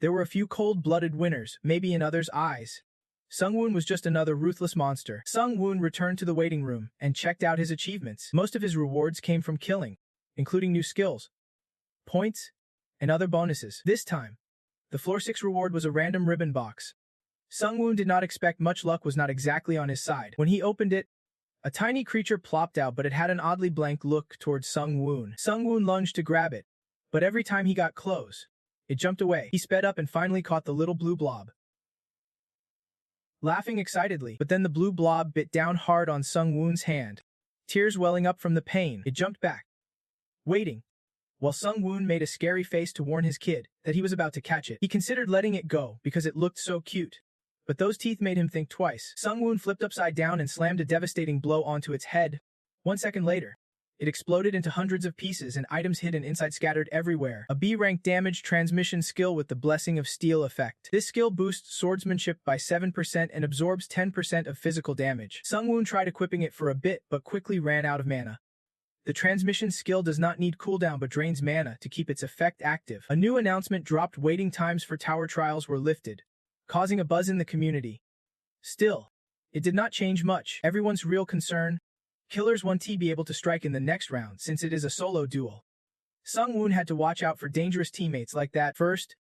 [SPEAKER 1] there were a few cold-blooded winners, maybe in others' eyes. Sungwoon was just another ruthless monster. Sungwoon returned to the waiting room and checked out his achievements. Most of his rewards came from killing, including new skills, points, and other bonuses. This time, the floor 6 reward was a random ribbon box. Sungwoon did not expect much. Luck was not exactly on his side. When he opened it, a tiny creature plopped out, but it had an oddly blank look towards Sungwoon. Sungwoon lunged to grab it, but every time he got close, it jumped away. He sped up and finally caught the little blue blob, laughing excitedly. But then the blue blob bit down hard on Sungwoon's hand. Tears welling up from the pain, it jumped back, waiting, while Sungwoon made a scary face to warn his kid that he was about to catch it. He considered letting it go because it looked so cute, but those teeth made him think twice. Sungwoon flipped upside down and slammed a devastating blow onto its head. 1 second later, it exploded into hundreds of pieces and items hidden inside scattered everywhere. A B-rank damage transmission skill with the Blessing of Steel effect. This skill boosts swordsmanship by 7% and absorbs 10% of physical damage. Sungwoon tried equipping it for a bit but quickly ran out of mana. The transmission skill does not need cooldown but drains mana to keep its effect active. A new announcement dropped: waiting times for tower trials were lifted, causing a buzz in the community. Still, it did not change much. Everyone's real concern: Killers won't be able to strike in the next round since it is a solo duel. Sungwoon had to watch out for dangerous teammates like that. First,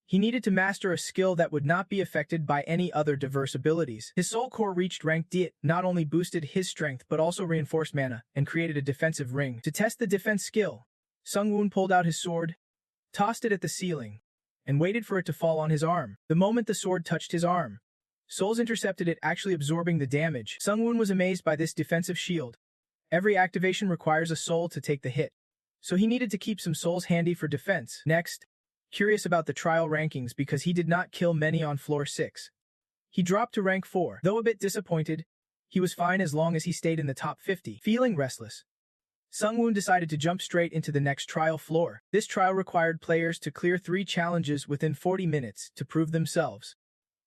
[SPEAKER 1] he needed to master a skill that would not be affected by any other diverse abilities. His soul core reached rank D. It not only boosted his strength but also reinforced mana and created a defensive ring. To test the defense skill, Sungwoon pulled out his sword, tossed it at the ceiling, and waited for it to fall on his arm. The moment the sword touched his arm, souls intercepted it, actually absorbing the damage. Sungwoon was amazed by this defensive shield. Every activation requires a soul to take the hit, so he needed to keep some souls handy for defense. Next, curious about the trial rankings because he did not kill many on floor 6. He dropped to rank 4. Though a bit disappointed, he was fine as long as he stayed in the top 50. Feeling restless, Sungwoon decided to jump straight into the next trial floor. This trial required players to clear 3 challenges within 40 minutes to prove themselves.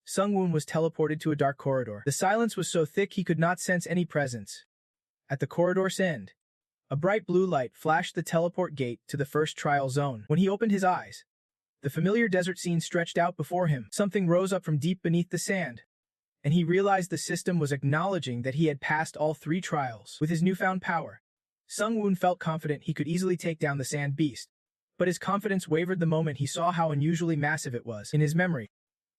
[SPEAKER 1] Sungwoon was teleported to a dark corridor. The silence was so thick he could not sense any presence. At the corridor's end, a bright blue light flashed the teleport gate to the first trial zone. When he opened his eyes, the familiar desert scene stretched out before him. Something rose up from deep beneath the sand, and he realized the system was acknowledging that he had passed all 3 trials. With his newfound power, Sungwoon felt confident he could easily take down the sand beast. But his confidence wavered the moment he saw how unusually massive it was. In his memory,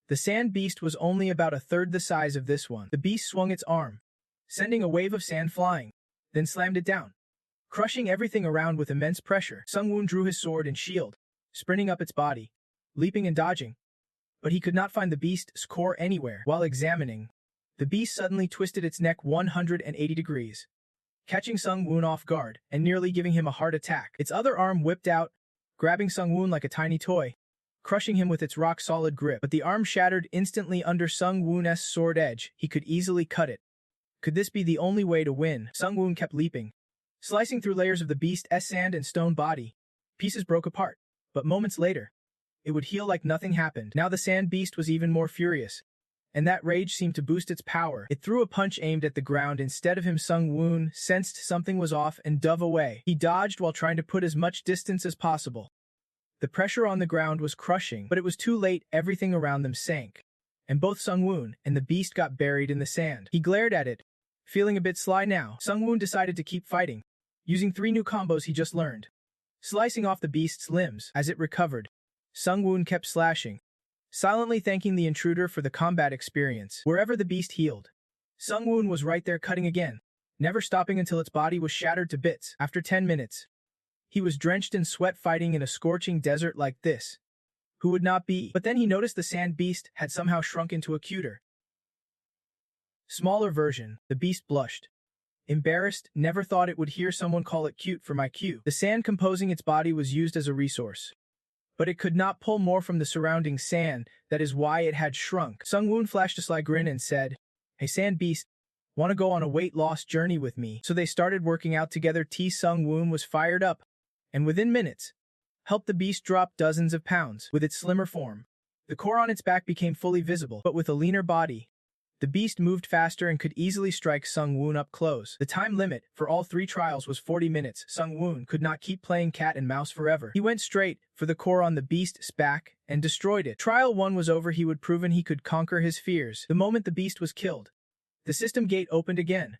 [SPEAKER 1] the sand beast was only about a third the size of this one. The beast swung its arm, sending a wave of sand flying, then slammed it down, crushing everything around with immense pressure. Sungwoon drew his sword and shield, sprinting up its body, leaping and dodging, but he could not find the beast's core anywhere. While examining, the beast suddenly twisted its neck 180 degrees, catching Sungwoon off guard and nearly giving him a heart attack. Its other arm whipped out, grabbing Sungwoon like a tiny toy, crushing him with its rock-solid grip. But the arm shattered instantly under Sungwoon's sword edge. He could easily cut it. Could this be the only way to win? Sungwoon kept leaping, slicing through layers of the beast's sand and stone body. Pieces broke apart, but moments later, it would heal like nothing happened. Now the sand beast was even more furious, and that rage seemed to boost its power. It threw a punch aimed at the ground instead of him. Sungwoon sensed something was off and dove away. He dodged while trying to put as much distance as possible. The pressure on the ground was crushing, but it was too late. Everything around them sank, and both Sungwoon and the beast got buried in the sand. He glared at it, feeling a bit sly now. Sungwoon decided to keep fighting, using 3 new combos he just learned, slicing off the beast's limbs. As it recovered, Sungwoon kept slashing, silently thanking the intruder for the combat experience. Wherever the beast healed, Sungwoon was right there cutting again, never stopping until its body was shattered to bits. After 10 minutes, he was drenched in sweat fighting in a scorching desert like this. Who would not be? But then he noticed the sand beast had somehow shrunk into a cuter, smaller version. The beast blushed, embarrassed, never thought it would hear someone call it cute for my cue. The sand composing its body was used as a resource, but it could not pull more from the surrounding sand. That is why it had shrunk. Sungwoon flashed a sly grin and said, "Hey sand beast, "Want to go on a weight loss journey with me?" So they started working out together. Sung-woon was fired up, and within minutes, helped the beast drop dozens of pounds. With its slimmer form, the core on its back became fully visible, but with a leaner body, the beast moved faster and could easily strike Sung-woon up close. The time limit for all 3 trials was 40 minutes. Sung-woon could not keep playing cat and mouse forever. He went straight for the core on the beast's back and destroyed it. Trial 1 was over. He would proven he could conquer his fears. The moment the beast was killed, the system gate opened again.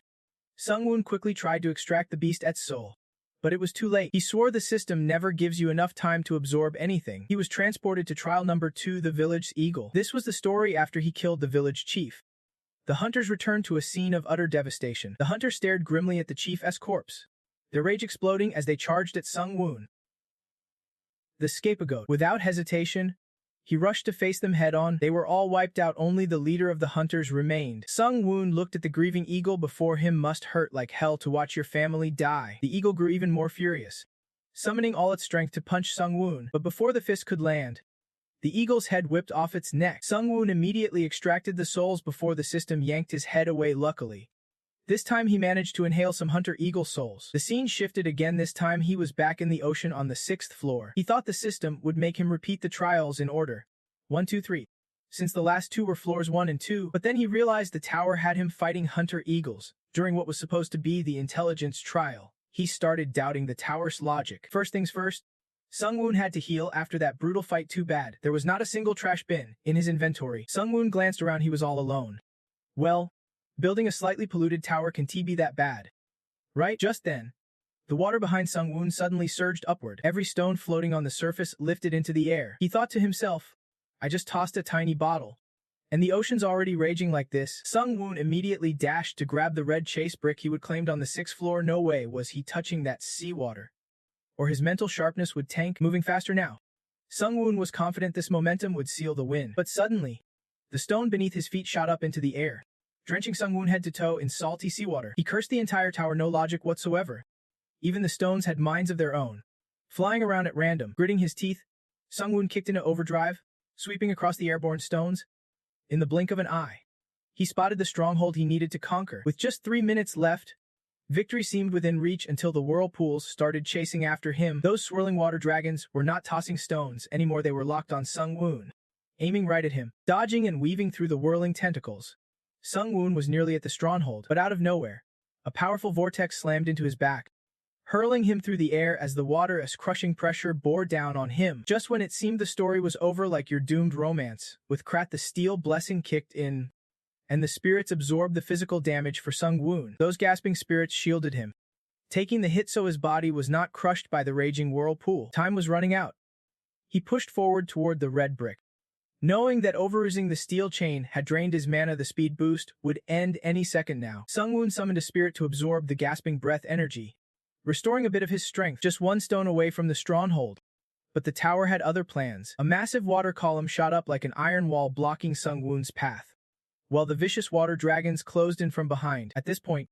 [SPEAKER 1] Sung-woon quickly tried to extract the beast's soul, but it was too late. He swore the system never gives you enough time to absorb anything. He was transported to trial number 2, the village's eagle. This was the story after he killed the village chief. The hunters returned to a scene of utter devastation. The hunter stared grimly at the chief's corpse, their rage exploding as they charged at Sung-woon, the scapegoat. Without hesitation, he rushed to face them head-on. They were all wiped out. Only the leader of the hunters remained. Sung-woon looked at the grieving eagle before him. "Must hurt like hell to watch your family die." The eagle grew even more furious, summoning all its strength to punch Sung-woon. But before the fist could land, the eagle's head whipped off its neck. Sung-woon immediately extracted the souls before the system yanked his head away. Luckily, this time he managed to inhale some hunter eagle souls. The scene shifted again. This time he was back in the ocean on the 6th floor. He thought the system would make him repeat the trials in order 1, 2, 3, since the last 2 were floors 1 and 2, but then he realized the tower had him fighting hunter eagles during what was supposed to be the intelligence trial. He started doubting the tower's logic. First things first, Sung-woon had to heal after that brutal fight. Too bad there was not a single trash bin in his inventory. Sung-woon glanced around. He was all alone. Well, building a slightly polluted tower can be that bad, right? Just then, the water behind Sung-woon suddenly surged upward. Every stone floating on the surface lifted into the air. He thought to himself, "I just tossed a tiny bottle, and the ocean's already raging like this." Sung-woon immediately dashed to grab the red chase brick he would claimed on the 6th floor. No way was he touching that seawater, or his mental sharpness would tank. Moving faster now, Sung-woon was confident this momentum would seal the win. But suddenly, the stone beneath his feet shot up into the air, drenching Sung-woon head to toe in salty seawater. He cursed the entire tower. No logic whatsoever. Even the stones had minds of their own, flying around at random. Gritting his teeth, Sung-woon kicked into overdrive, sweeping across the airborne stones. In the blink of an eye, he spotted the stronghold he needed to conquer. With just 3 minutes left, victory seemed within reach until the whirlpools started chasing after him. Those swirling water dragons were not tossing stones anymore. They were locked on Sung-woon, aiming right at him. Dodging and weaving through the whirling tentacles, Sung-woon was nearly at the stronghold, but out of nowhere, a powerful vortex slammed into his back, hurling him through the air as the water's crushing pressure bore down on him. Just when it seemed the story was over, like your doomed romance, with Krat the steel blessing kicked in, and the spirits absorbed the physical damage for Sung-woon. Those gasping spirits shielded him, taking the hit so his body was not crushed by the raging whirlpool. Time was running out. He pushed forward toward the red brick, knowing that overusing the steel chain had drained his mana. The speed boost would end any second now. Sung-woon summoned a spirit to absorb the gasping breath energy, restoring a bit of his strength. Just 1 stone away from the stronghold. But the tower had other plans. A massive water column shot up like an iron wall, blocking Sung-woon's path, while the vicious water dragons closed in from behind. At this point,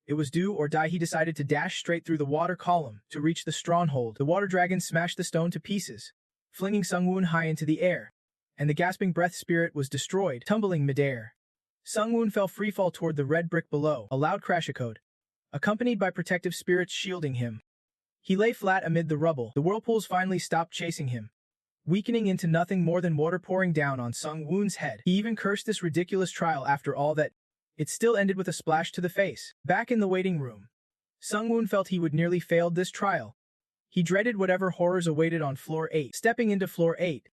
[SPEAKER 1] it was do or die. He decided to dash straight through the water column to reach the stronghold. The water dragons smashed the stone to pieces, flinging Sung-woon high into the air, and the gasping breath spirit was destroyed, tumbling midair. Sung-woon fell freefall toward the red brick below. A loud crash echoed, accompanied by protective spirits shielding him. He lay flat amid the rubble. The whirlpools finally stopped chasing him, weakening into nothing more than water pouring down on Sung-woon's head. He even cursed this ridiculous trial. After all that, it still ended with a splash to the face. Back in the waiting room, Sung-woon felt he would nearly failed this trial. He dreaded whatever horrors awaited on floor 8. Stepping into floor 8,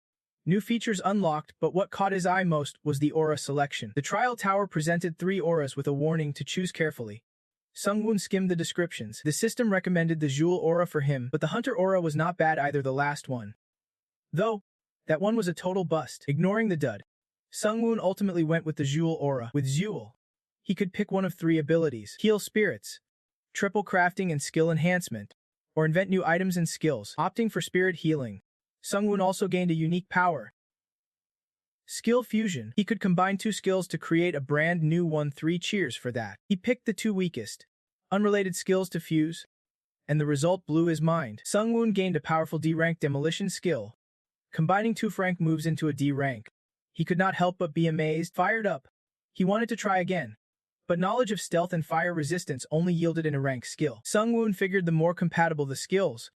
[SPEAKER 1] new features unlocked, but what caught his eye most was the aura selection. The trial tower presented 3 auras with a warning to choose carefully. Sung-woon skimmed the descriptions. The system recommended the Jewel aura for him, but the Hunter aura was not bad either, the last one, though that one was a total bust. Ignoring the dud, Sung-woon ultimately went with the Jewel aura. With Jewel, he could pick one of 3 abilities: heal spirits, triple crafting and skill enhancement, or invent new items and skills. Opting for spirit healing, Sung-woon also gained a unique power: skill fusion. He could combine 2 skills to create a brand new one. 3 cheers for that. He picked the 2 weakest, unrelated skills to fuse, and the result blew his mind. Sung-woon gained a powerful D-rank demolition skill, combining 2 rank moves into a D rank. He could not help but be amazed. Fired up, he wanted to try again, But knowledge of stealth and fire resistance only yielded in a rank skill. Sung-Woon figured the more compatible the skills,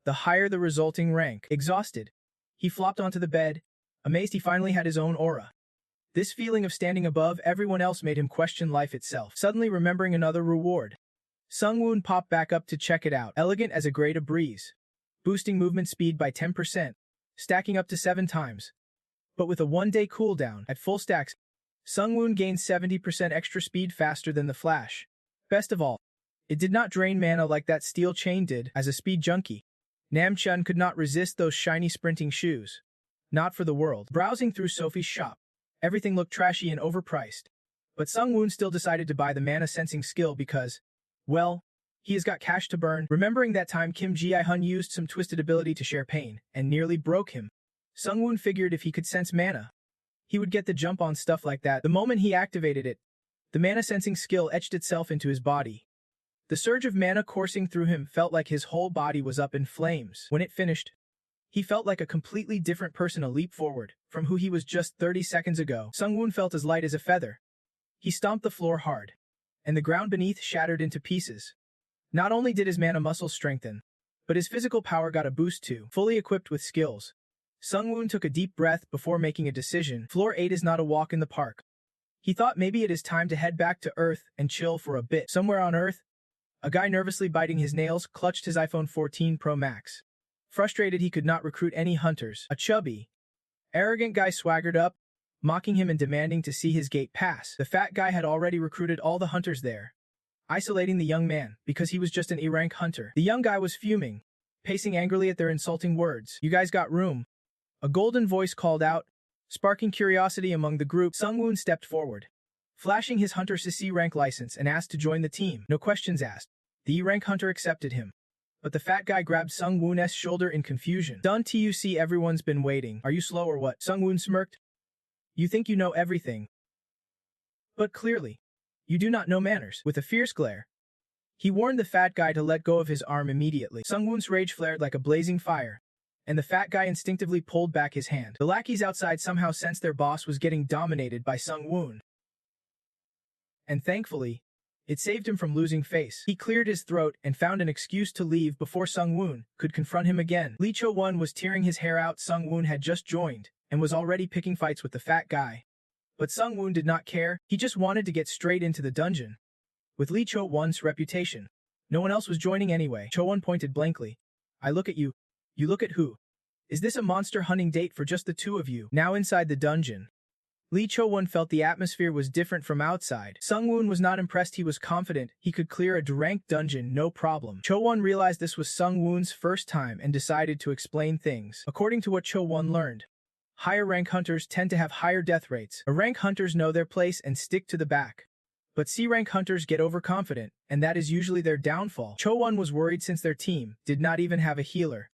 [SPEAKER 1] the higher the resulting rank. Exhausted, he flopped onto the bed, amazed he finally had his own aura. This feeling of standing above everyone else made him question life itself. Suddenly remembering another reward, Sung-Woon popped back up to check it out. Elegant as a grade of breeze, boosting movement speed by 10%, stacking up to 7 times. But with a 1-day cooldown, at full stacks, Sung-Woon gained 70% extra speed faster than the Flash. Best of all, it did not drain mana like that steel chain did. As a speed junkie, Nam-chun could not resist those shiny sprinting shoes. Not for the world. Browsing through Sophie's shop, everything looked trashy and overpriced. But Sung-Woon still decided to buy the mana sensing skill because, well, he has got cash to burn. Remembering that time Kim Ji-hun used some twisted ability to share pain and nearly broke him, Sung-Woon figured if he could sense mana, he would get the jump on stuff like that. The moment he activated it, the mana sensing skill etched itself into his body. The surge of mana coursing through him felt like his whole body was up in flames. When it finished, he felt like a completely different person, a leap forward from who he was just 30 seconds ago. Sung-Woon felt as light as a feather. He stomped the floor hard, and the ground beneath shattered into pieces. Not only did his mana muscles strengthen, but his physical power got a boost too. Fully equipped with skills, Sung-Woon took a deep breath before making a decision. Floor 8 is not a walk in the park. He thought maybe it is time to head back to Earth and chill for a bit. Somewhere on Earth, a guy nervously biting his nails clutched his iPhone 14 Pro Max. Frustrated he could not recruit any hunters, a chubby, arrogant guy swaggered up, mocking him and demanding to see his gate pass. The fat guy had already recruited all the hunters there, isolating the young man because he was just an E-rank hunter. The young guy was fuming, pacing angrily at their insulting words. "You guys got room?" A golden voice called out, sparking curiosity among the group. Sung-Woon stepped forward, flashing his hunter's SSS-Rank license and asked to join the team. No questions asked. The E-rank hunter accepted him. But the fat guy grabbed Sung-Woon's shoulder in confusion. "Don't you see everyone's been waiting? Are you slow or what?" Sung-Woon smirked. "You think you know everything, but clearly, you do not know manners." With a fierce glare, he warned the fat guy to let go of his arm immediately. Sung-Woon's rage flared like a blazing fire, and the fat guy instinctively pulled back his hand. The lackeys outside somehow sensed their boss was getting dominated by Sung-Woon, and thankfully, it saved him from losing face. He cleared his throat and found an excuse to leave before Sung-Woon could confront him again. Lee Cho-won was tearing his hair out. Sung-Woon had just joined and was already picking fights with the fat guy. But Sung-Woon did not care. He just wanted to get straight into the dungeon. With Lee Cho-won's reputation, no one else was joining anyway. Cho-won pointed blankly. "I look at you. You look at who? Is this a monster hunting date for just the two of you?" Now inside the dungeon, Lee Cho-won felt the atmosphere was different from outside. Sung-Woon was not impressed. He was confident he could clear a ranked dungeon no problem. Cho-won realized this was Sung-Woon's first time and decided to explain things. According to what Cho-won learned, higher rank hunters tend to have higher death rates. A-rank hunters know their place and stick to the back. But C-rank hunters get overconfident, and that is usually their downfall. Cho-won was worried since their team did not even have a healer,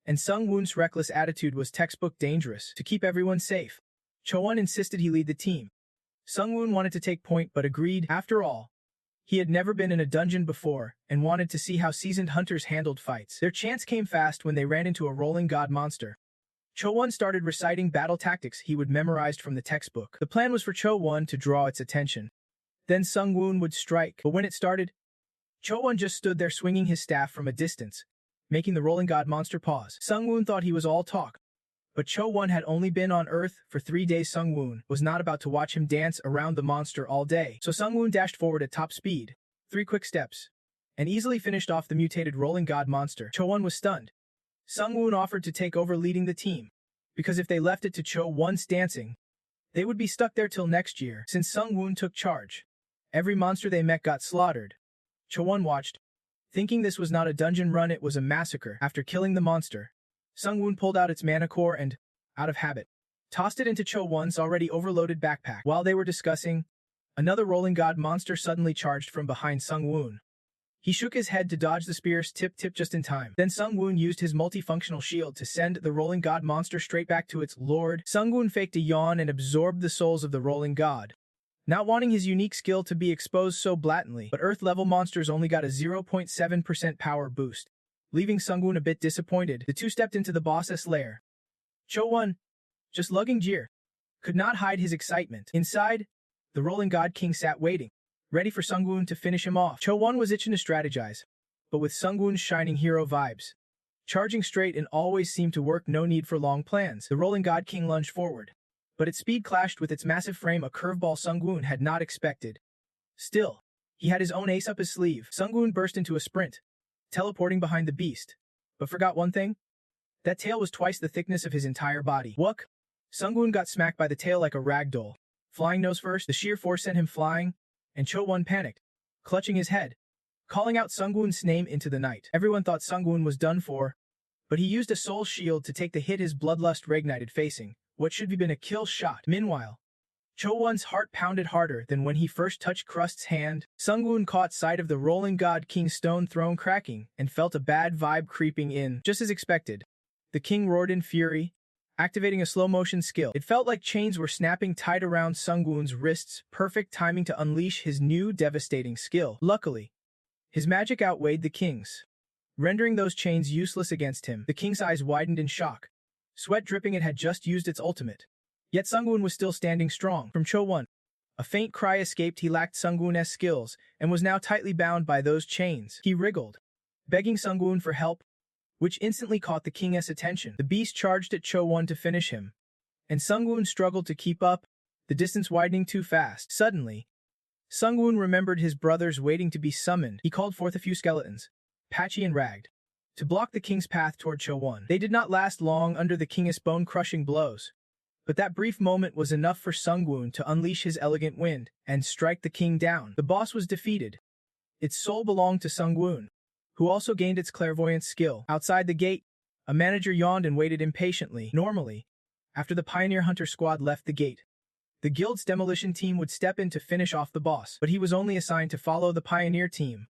[SPEAKER 1] and Sung-Woon's reckless attitude was textbook dangerous. To keep everyone safe, Cho-won insisted he lead the team. Sung-Woon wanted to take point but agreed. After all, he had never been in a dungeon before and wanted to see how seasoned hunters handled fights. Their chance came fast when they ran into a rolling god monster. Cho-won started reciting battle tactics he would memorized from the textbook. The plan was for Cho-won to draw its attention. Then Sung-Woon would strike. But when it started, Cho-won just stood there swinging his staff from a distance, making the rolling god monster pause. Sung-Woon thought he was all talk. But Cho-won had only been on Earth for 3 days. Sung-Woon was not about to watch him dance around the monster all day. So Sung-Woon dashed forward at top speed, 3 quick steps, and easily finished off the mutated rolling god monster. Cho-won was stunned. Sung-Woon offered to take over leading the team, because if they left it to Cho-won's dancing, they would be stuck there till next year. Since Sung-Woon took charge, every monster they met got slaughtered. Cho-won watched, thinking this was not a dungeon run, it was a massacre. After killing the monster, Sung-Woon pulled out its mana core and, out of habit, tossed it into Cho-won's already overloaded backpack. While they were discussing, another rolling god monster suddenly charged from behind Sung-Woon. He shook his head to dodge the spear's tip just in time. Then Sung-Woon used his multifunctional shield to send the rolling god monster straight back to its lord. Sung-Woon faked a yawn and absorbed the souls of the rolling god, not wanting his unique skill to be exposed so blatantly. But Earth-level monsters only got a 0.7% power boost, leaving Sung-Woon a bit disappointed. The two stepped into the boss's lair. Cho-won, just lugging gear, could not hide his excitement. Inside, the rolling god king sat waiting, ready for Sungwoon to finish him off. Cho-won was itching to strategize, but with Sungwoon's shining hero vibes. Charging straight and always seemed to work, no need for long plans. The rolling God King lunged forward, but its speed clashed with its massive frame, a curveball Sungwoon had not expected. Still, he had his own ace up his sleeve. Sungwoon burst into a sprint, teleporting behind the beast, but forgot one thing. That tail was twice the thickness of his entire body. Wuck! Sungwoon got smacked by the tail like a ragdoll. Flying nose first, the sheer force sent him flying, and Cho-won panicked, clutching his head, calling out Sungwoon's name into the night. Everyone thought Sungwoon was done for, but he used a soul shield to take the hit his bloodlust reignited, facing what should have been a kill shot. Meanwhile, Cho-won's heart pounded harder than when he first touched Crust's hand. Sungwoon caught sight of the rolling God King's stone throne cracking and felt a bad vibe creeping in. Just as expected, the king roared in fury, activating a slow-motion skill. It felt like chains were snapping tight around Sungwoon's wrists, perfect timing to unleash his new devastating skill. Luckily, his magic outweighed the king's, rendering those chains useless against him. The king's eyes widened in shock, sweat dripping. It had just used its ultimate. Yet Sungwoon was still standing strong. From Cho-won, a faint cry escaped. He lacked Sungwoon's skills and was now tightly bound by those chains. He wriggled, begging Sungwoon for help, which instantly caught the king's attention. The beast charged at Cho-won to finish him, and Sungwoon struggled to keep up, the distance widening too fast. Suddenly, Sungwoon remembered his brothers waiting to be summoned. He called forth a few skeletons, patchy and ragged, to block the king's path toward Cho-won. They did not last long under the king's bone-crushing blows, but that brief moment was enough for Sungwoon to unleash his elegant wind and strike the king down. The boss was defeated. Its soul belonged to Sungwoon, who also gained its clairvoyance skill. Outside the gate, a manager yawned and waited impatiently. Normally, after the Pioneer Hunter squad left the gate, the guild's demolition team would step in to finish off the boss, but he was only assigned to follow the Pioneer team.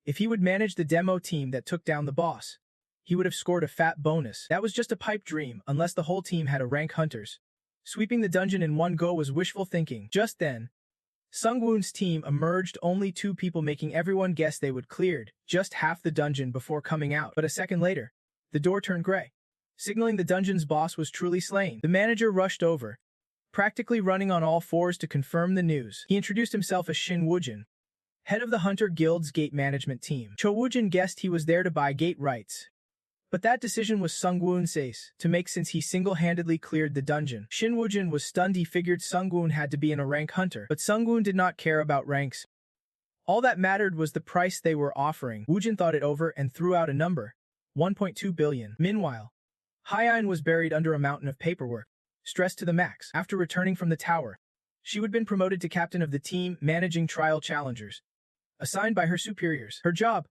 [SPEAKER 1] If he would manage the demo team that took down the boss, he would have scored a fat bonus. That was just a pipe dream unless the whole team had a rank hunters. Sweeping the dungeon in one go was wishful thinking. Just then, Sungwoon's team emerged, only 2 people, making everyone guess they would cleared just half the dungeon before coming out. But a second later, the door turned gray, signaling the dungeon's boss was truly slain. The manager rushed over, practically running on all fours to confirm the news. He introduced himself as Shin Woojin, head of the Hunter Guild's gate management team. Cho Woojin guessed he was there to buy gate rights, but that decision was Sungwoon's ace to make since he single-handedly cleared the dungeon. Shin Woojin was stunned. He figured Sungwoon had to be in a rank hunter, but Sungwoon did not care about ranks. All that mattered was the price they were offering. Woojin thought it over and threw out a number, 1.2 billion. Meanwhile, Hyein was buried under a mountain of paperwork, stressed to the max. After returning from the tower, she had been promoted to captain of the team managing trial challengers, assigned by her superiors. Her job: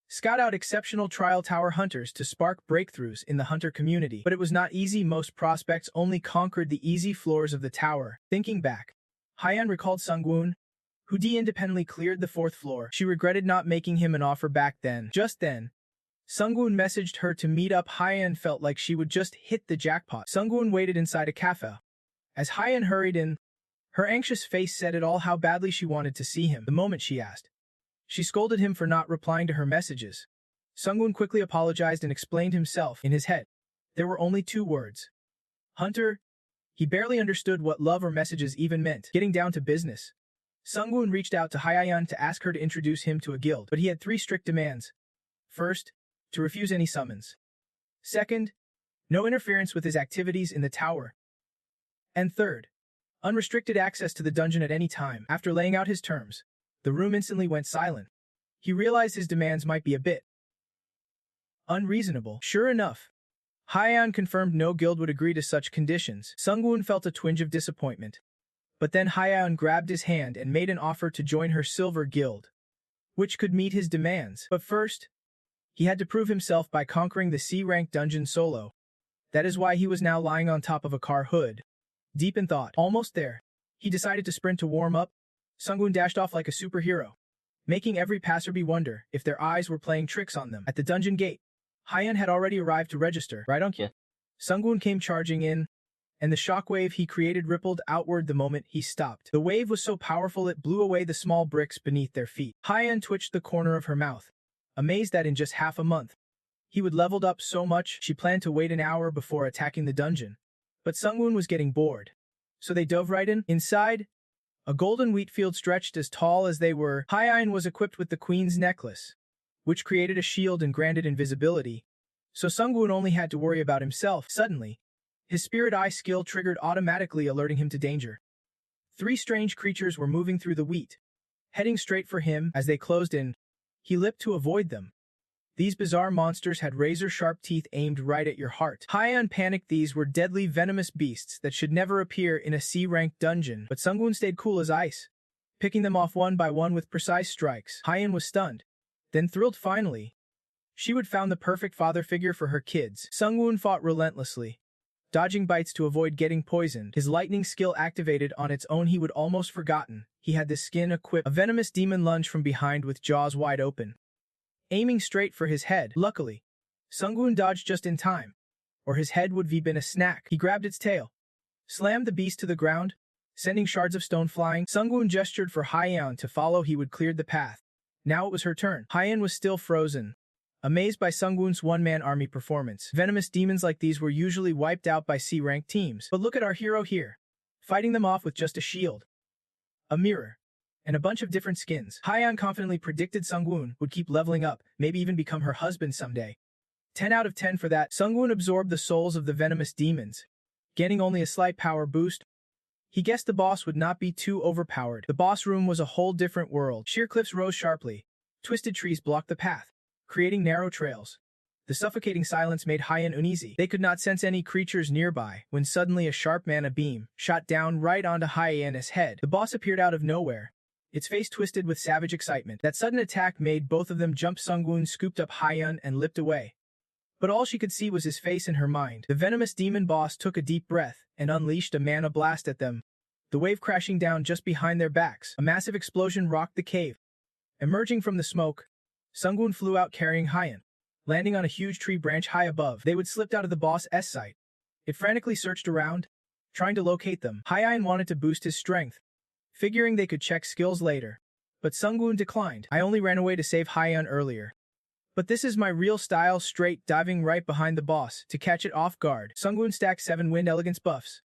[SPEAKER 1] scout out exceptional trial tower hunters to spark breakthroughs in the hunter community. But it was not easy. Most prospects only conquered the easy floors of the tower. Thinking back, Hyein recalled Sungwoon, who independently cleared the 4th floor. She regretted not making him an offer back then. Just then, Sungwoon messaged her to meet up. Hyein felt like she would just hit the jackpot. Sungwoon waited inside a cafe. As Hyein hurried in, her anxious face said it all, how badly she wanted to see him. The moment she asked, she scolded him for not replying to her messages. Sungwoon quickly apologized and explained himself. In his head, there were only 2 words: hunter. He barely understood what love or messages even meant. Getting down to business, Sungwoon reached out to Hyein to ask her to introduce him to a guild, but he had 3 strict demands. First, to refuse any summons. Second, no interference with his activities in the tower. And third, unrestricted access to the dungeon at any time. After laying out his terms, the room instantly went silent. He realized his demands might be a bit unreasonable. Sure enough, Hyein confirmed no guild would agree to such conditions. Sungwoon felt a twinge of disappointment, but then Hyein grabbed his hand and made an offer to join her silver guild, which could meet his demands. But first, he had to prove himself by conquering the C-rank dungeon solo. That is why he was now lying on top of a car hood, deep in thought. Almost there, he decided to sprint to warm up. Sungwoon dashed off like a superhero, making every passerby wonder if their eyes were playing tricks on them. At the dungeon gate, Hyein had already arrived to register. Right on cue, Sungwoon came charging in, and the shockwave he created rippled outward the moment he stopped. The wave was so powerful it blew away the small bricks beneath their feet. Hyein twitched the corner of her mouth, amazed that in just half a month, he would leveled up so much. She planned to wait an hour before attacking the dungeon, but Sungwoon was getting bored, so they dove right in. Inside, A golden wheat field stretched as tall as they were. Hyein was equipped with the queen's necklace, which created a shield and granted invisibility, so Sungwoo only had to worry about himself. Suddenly, his spirit eye skill triggered automatically, alerting him to danger. 3 strange creatures were moving through the wheat, heading straight for him. As they closed in, he leapt to avoid them. These bizarre monsters had razor-sharp teeth aimed right at your heart. Hyein panicked. These were deadly venomous beasts that should never appear in a C-rank dungeon, but Sungwoo stayed cool as ice, picking them off one by one with precise strikes. Hyein was stunned, then thrilled. Finally, she would found the perfect father figure for her kids. Sungwoo fought relentlessly, dodging bites to avoid getting poisoned. His lightning skill activated on its own. He would almost forgotten he had the skin equipped. A venomous demon lunged from behind with jaws wide open, aiming straight for his head. Luckily, Sungwoo dodged just in time, or his head would have been a snack. He grabbed its tail, slammed the beast to the ground, sending shards of stone flying. Sungwoo gestured for Hyein to follow. He would clear the path. Now it was her turn. Hyein was still frozen, amazed by Sungwoo's one-man army performance. Venomous demons like these were usually wiped out by C-rank teams. But look at our hero here, fighting them off with just a shield, a mirror, and a bunch of different skins. Hyein confidently predicted Sungwoo would keep leveling up, maybe even become her husband someday. 10 out of 10 for that. Sungwoo absorbed the souls of the venomous demons, gaining only a slight power boost. He guessed the boss would not be too overpowered. The boss room was a whole different world. Sheer cliffs rose sharply. Twisted trees blocked the path, creating narrow trails. The suffocating silence made Hyein uneasy. They could not sense any creatures nearby, when suddenly a sharp mana beam shot down right onto Hyeina's head. The boss appeared out of nowhere, its face twisted with savage excitement. That sudden attack made both of them jump. Sungwoo scooped up Hyein and leapt away, but all she could see was his face in her mind. The venomous demon boss took a deep breath and unleashed a mana blast at them, the wave crashing down just behind their backs. A massive explosion rocked the cave. Emerging from the smoke, Sungwoo flew out carrying Hyein, landing on a huge tree branch high above. They would slipped out of the boss's sight. It frantically searched around, trying to locate them. Hyein wanted to boost his strength, figuring they could check skills later, but Sungwoo declined. I only ran away to save Hyein earlier, but this is my real style, straight diving right behind the boss to catch it off guard. Sungwoo stacked 7 wind elegance buffs,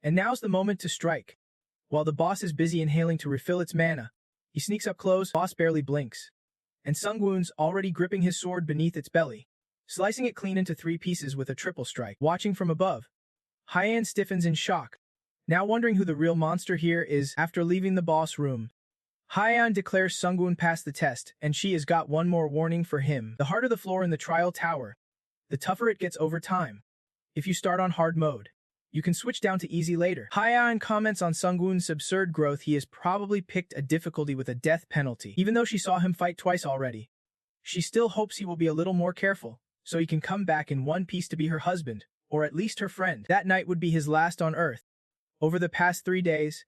[SPEAKER 1] and now's the moment to strike. While the boss is busy inhaling to refill its mana, he sneaks up close. Boss barely blinks, and Sungwoo's already gripping his sword beneath its belly, slicing it clean into 3 pieces with a triple strike. Watching from above, Hyein stiffens in shock, now wondering who the real monster here is. After leaving the boss room, Hyein declares Sungwoo passed the test, and she has got one more warning for him. The harder the floor in the trial tower, the tougher it gets over time. If you start on hard mode, you can switch down to easy later. Hyein comments on Sungwoo's absurd growth. He has probably picked a difficulty with a death penalty. Even though she saw him fight twice already, she still hopes he will be a little more careful, so he can come back in one piece to be her husband, or at least her friend. That night would be his last on Earth. Over the past 3 days,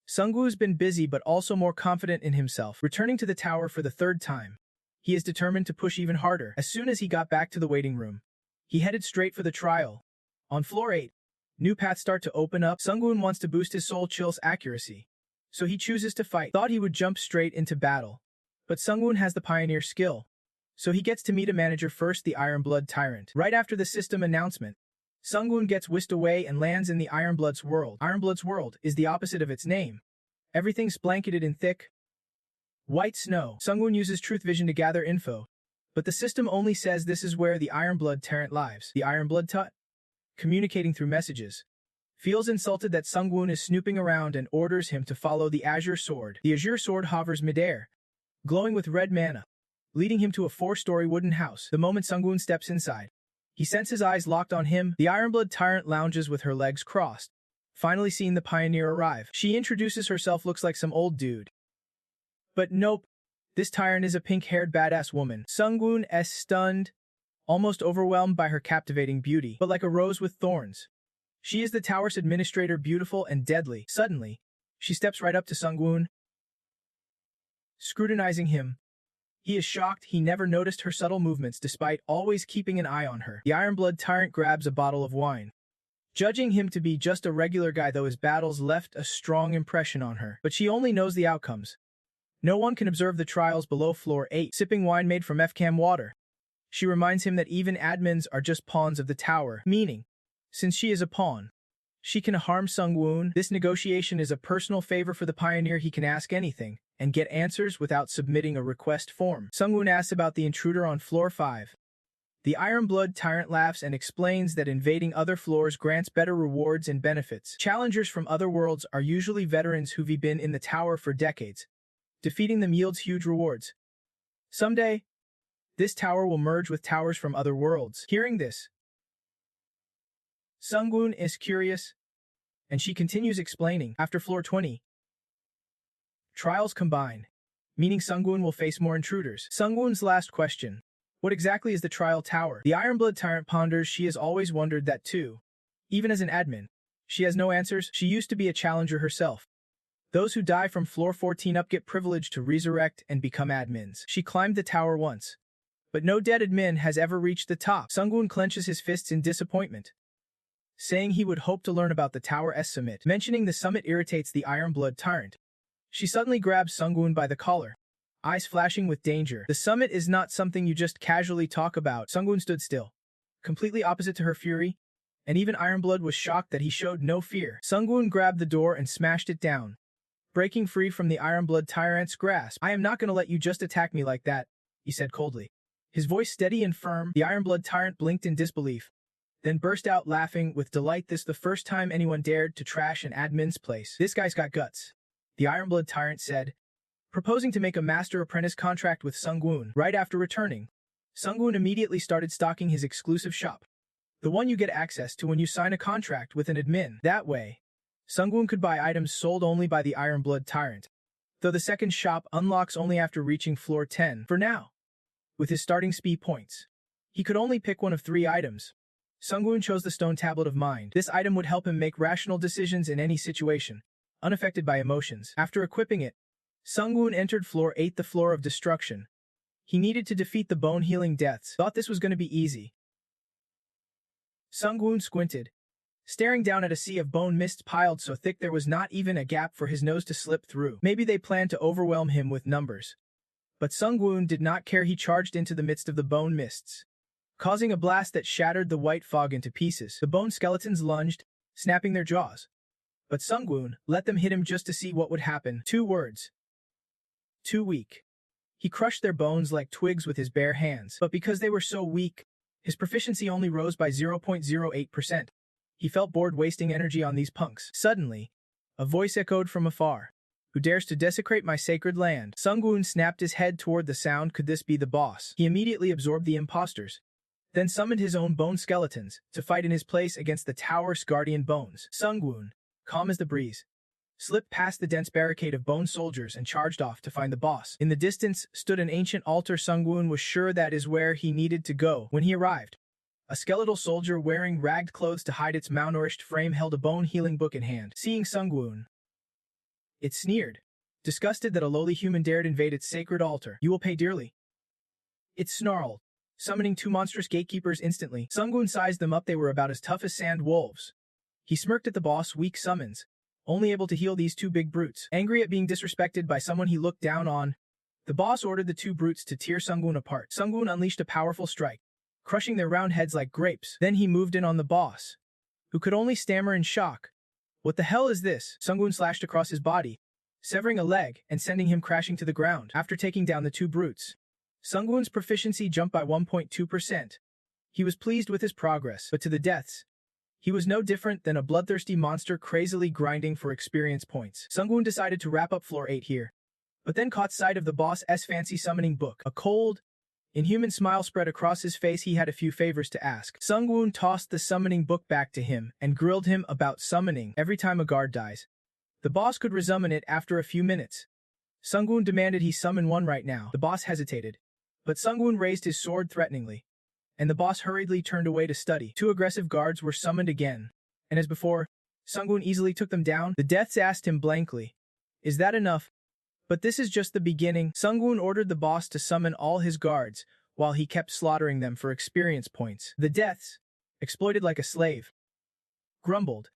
[SPEAKER 1] Sungwoo's been busy but also more confident in himself. Returning to the tower for the 3rd time, he is determined to push even harder. As soon as he got back to the waiting room, he headed straight for the trial. On floor 8, new paths start to open up. Sungwoo wants to boost his soul chill's accuracy, so he chooses to fight. Thought he would jump straight into battle, but Sungwoo has the pioneer skill, so he gets to meet a manager first, the Ironblood Tyrant. Right after the system announcement, Sungwoo gets whisked away and lands in the Ironblood's world. Ironblood's world is the opposite of its name. Everything's blanketed in thick, white snow. Sungwoo uses truth vision to gather info, but the system only says this is where the Ironblood Tyrant lives. The Ironblood Tut, communicating through messages, feels insulted that Sungwoo is snooping around and orders him to follow the Azure Sword. The Azure Sword hovers midair, glowing with red mana, leading him to a 4-story wooden house. The moment Sungwoo steps inside, he senses his eyes locked on him. The Ironblood Tyrant lounges with her legs crossed, finally seeing the pioneer arrive. She introduces herself, looks like some old dude. But nope, this tyrant is a pink-haired badass woman. Sungwoo is stunned, almost overwhelmed by her captivating beauty, but like a rose with thorns. She is the tower's administrator, beautiful and deadly. Suddenly, she steps right up to Sungwoo, scrutinizing him. He is shocked. He never noticed her subtle movements despite always keeping an eye on her. The Ironblood Tyrant grabs a bottle of wine, judging him to be just a regular guy, though his battles left a strong impression on her. But she only knows the outcomes. No one can observe the trials below floor 8. Sipping wine made from FCAM water, she reminds him that even admins are just pawns of the tower, meaning, since she is a pawn, She can harm Sungwoon. This negotiation is a personal favor for the pioneer. He can ask anything and get answers without submitting a request form. Sungwoon asks about the intruder on floor 5. The Iron-Blood tyrant laughs and explains that invading other floors grants better rewards and benefits. Challengers from other worlds are usually veterans who've been in the tower for decades. Defeating them yields huge rewards. Someday, this tower will merge with towers from other worlds. Hearing this, Sungwoon is curious, and she continues explaining. After floor 20, trials combine, meaning Sungwoon will face more intruders. Sungwoon's last question. What exactly is the trial tower? The Iron-Blood tyrant ponders. She has always wondered that too. Even as an admin, she has no answers. She used to be a challenger herself. Those who die from floor 14 up get privilege to resurrect and become admins. She climbed the tower once, but no dead admin has ever reached the top. Sungwoon clenches his fists in disappointment, saying he would hope to learn about the tower's summit. Mentioning the summit irritates the Iron-Blood tyrant. She suddenly grabs Sungwoon by the collar, eyes flashing with danger. The summit is not something you just casually talk about. Sungwoon stood still, completely opposite to her fury, and even Iron-Blood was shocked that he showed no fear. Sungwoon grabbed the door and smashed it down, breaking free from the Iron-Blood tyrant's grasp. I am not going to let you just attack me like that, he said coldly. His voice steady and firm. The Iron-Blood tyrant blinked in disbelief, then burst out laughing with delight. This the first time anyone dared to trash an admin's place. This guy's got guts, the Iron-Blood tyrant said, proposing to make a master-apprentice contract with Sungwoon. Right after returning, Sungwoon immediately started stocking his exclusive shop, the one you get access to when you sign a contract with an admin. That way, Sungwoon could buy items sold only by the Iron-Blood tyrant, though the second shop unlocks only after reaching floor 10. For now, with his starting speed points, he could only pick one of 3 items. Sungwoon chose the Stone Tablet of Mind. This item would help him make rational decisions in any situation, unaffected by emotions. After equipping it, Sungwoon entered floor 8, the floor of destruction. He needed to defeat the bone-healing deaths. Thought this was going to be easy. Sungwoon squinted, staring down at a sea of bone mists piled so thick there was not even a gap for his nose to slip through. Maybe they planned to overwhelm him with numbers. But Sungwoon did not care. He charged into the midst of the bone mists, causing a blast that shattered the white fog into pieces. The bone skeletons lunged, snapping their jaws. But Sungwoon let them hit him just to see what would happen. 2 words. Too weak. He crushed their bones like twigs with his bare hands. But because they were so weak, his proficiency only rose by 0.08%. He felt bored wasting energy on these punks. Suddenly, a voice echoed from afar. Who dares to desecrate my sacred land? Sungwoon snapped his head toward the sound. Could this be the boss? He immediately absorbed the imposters, then summoned his own bone skeletons to fight in his place against the tower's guardian bones. Sungwoon, calm as the breeze, slipped past the dense barricade of bone soldiers and charged off to find the boss. In the distance stood an ancient altar. Sungwoon was sure that is where he needed to go. When he arrived, a skeletal soldier wearing ragged clothes to hide its malnourished frame held a bone-healing book in hand. Seeing Sungwoon, it sneered, disgusted that a lowly human dared invade its sacred altar. You will pay dearly. It snarled, summoning 2 monstrous gatekeepers instantly. Sungwoon sized them up. They were about as tough as sand wolves. He smirked at the boss' weak summons, only able to heal these 2 big brutes. Angry at being disrespected by someone he looked down on, the boss ordered the 2 brutes to tear Sungwoon apart. Sungwoon unleashed a powerful strike, crushing their round heads like grapes. Then he moved in on the boss, who could only stammer in shock. What the hell is this? Sungwoon slashed across his body, severing a leg and sending him crashing to the ground. After taking down the 2 brutes, Sungwoon's proficiency jumped by 1.2%. He was pleased with his progress, but to the deaths, he was no different than a bloodthirsty monster crazily grinding for experience points. Sungwoon decided to wrap up floor 8 here, but then caught sight of the boss's fancy summoning book. A cold, inhuman smile spread across his face. He had a few favors to ask. Sungwoon tossed the summoning book back to him and grilled him about summoning. Every time a guard dies, the boss could resummon it after a few minutes. Sungwoon demanded he summon one right now. The boss hesitated, but Sungwoon raised his sword threateningly, and the boss hurriedly turned away to study. 2 aggressive guards were summoned again, and as before, Sungwoon easily took them down. The deaths asked him blankly, "Is that enough?" But this is just the beginning. Sungwoon ordered the boss to summon all his guards, while he kept slaughtering them for experience points. The deaths, exploited like a slave, grumbled,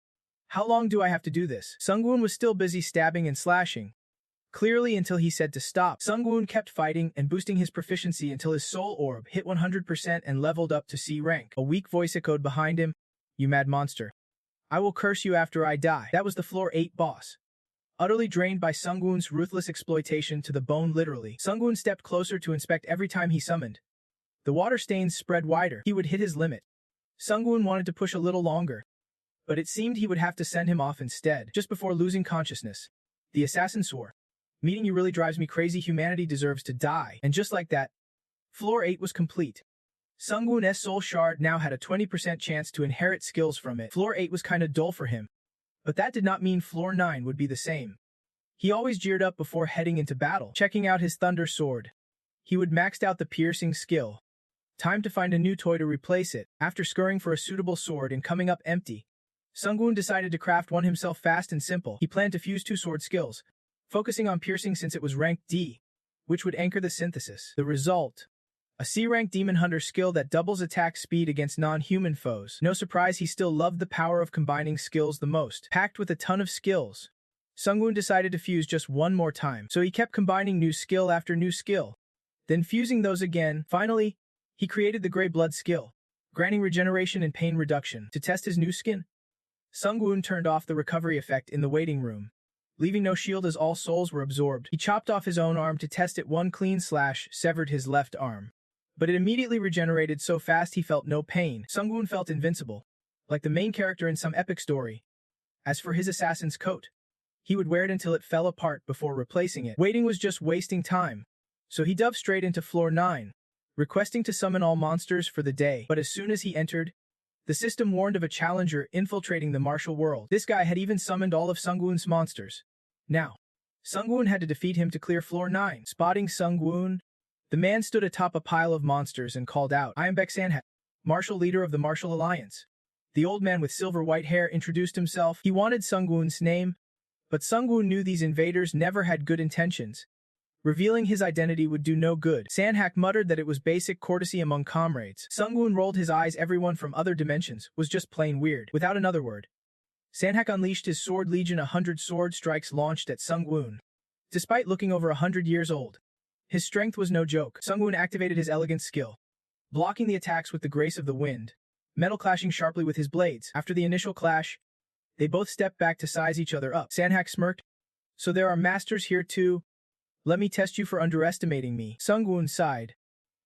[SPEAKER 1] "How long do I have to do this?" Sungwoon was still busy stabbing and slashing, clearly until he said to stop. Sungwoon kept fighting and boosting his proficiency until his soul orb hit 100% and leveled up to C rank. A weak voice echoed behind him, "You mad monster. I will curse you after I die. That was the floor 8 boss. Utterly drained by Sungwoo's ruthless exploitation to the bone literally, Sungwoon stepped closer to inspect every time he summoned. The water stains spread wider. He would hit his limit. Sungwoon wanted to push a little longer, but it seemed he would have to send him off instead. Just before losing consciousness, the assassin swore, "Meeting you really drives me crazy. Humanity deserves to die." And just like that, floor 8 was complete. Sungwoon's soul shard now had a 20% chance to inherit skills from it. Floor 8 was kinda dull for him, but that did not mean floor 9 would be the same. He always geared up before heading into battle, checking out his thunder sword. He would maxed out the piercing skill. Time to find a new toy to replace it. After scurrying for a suitable sword and coming up empty, Sungwoon decided to craft one himself fast and simple. He planned to fuse 2 sword skills, focusing on piercing since it was rank D, which would anchor the synthesis. The result: a C-rank demon hunter skill that doubles attack speed against non-human foes. No surprise, he still loved the power of combining skills the most. Packed with a ton of skills, Sungwoon decided to fuse just one more time, so he kept combining new skill after new skill, then fusing those again. Finally, he created the Grey Blood skill, granting regeneration and pain reduction. To test his new skin, Sungwoon turned off the recovery effect in the waiting room, leaving no shield as all souls were absorbed. He chopped off his own arm to test it. One clean slash severed his left arm, but it immediately regenerated so fast he felt no pain. Sungwoon felt invincible, like the main character in some epic story. As for his assassin's coat, he would wear it until it fell apart before replacing it. Waiting was just wasting time, so he dove straight into floor 9, requesting to summon all monsters for the day. But as soon as he entered, the system warned of a challenger infiltrating the martial world. This guy had even summoned all of Sungwoon's monsters. Now, Sungwoon had to defeat him to clear floor 9. Spotting Sungwoon, the man stood atop a pile of monsters and called out, "I am Baek Sanha, martial leader of the Martial Alliance." The old man with silver-white hair introduced himself. He wanted Sungwoon's name, but Sungwoon knew these invaders never had good intentions. Revealing his identity would do no good. Sanhak muttered that it was basic courtesy among comrades. Sungwoon rolled his eyes. Everyone from other dimensions was just plain weird. Without another word, Sanhak unleashed his sword legion. 100 sword strikes launched at Sungwoon. Despite looking over 100 years old, his strength was no joke. Sungwoon activated his elegant skill, blocking the attacks with the grace of the wind, metal clashing sharply with his blades. After the initial clash, they both stepped back to size each other up. Sanhak smirked. "So there are masters here too? Let me test you for underestimating me." Sungwoon sighed.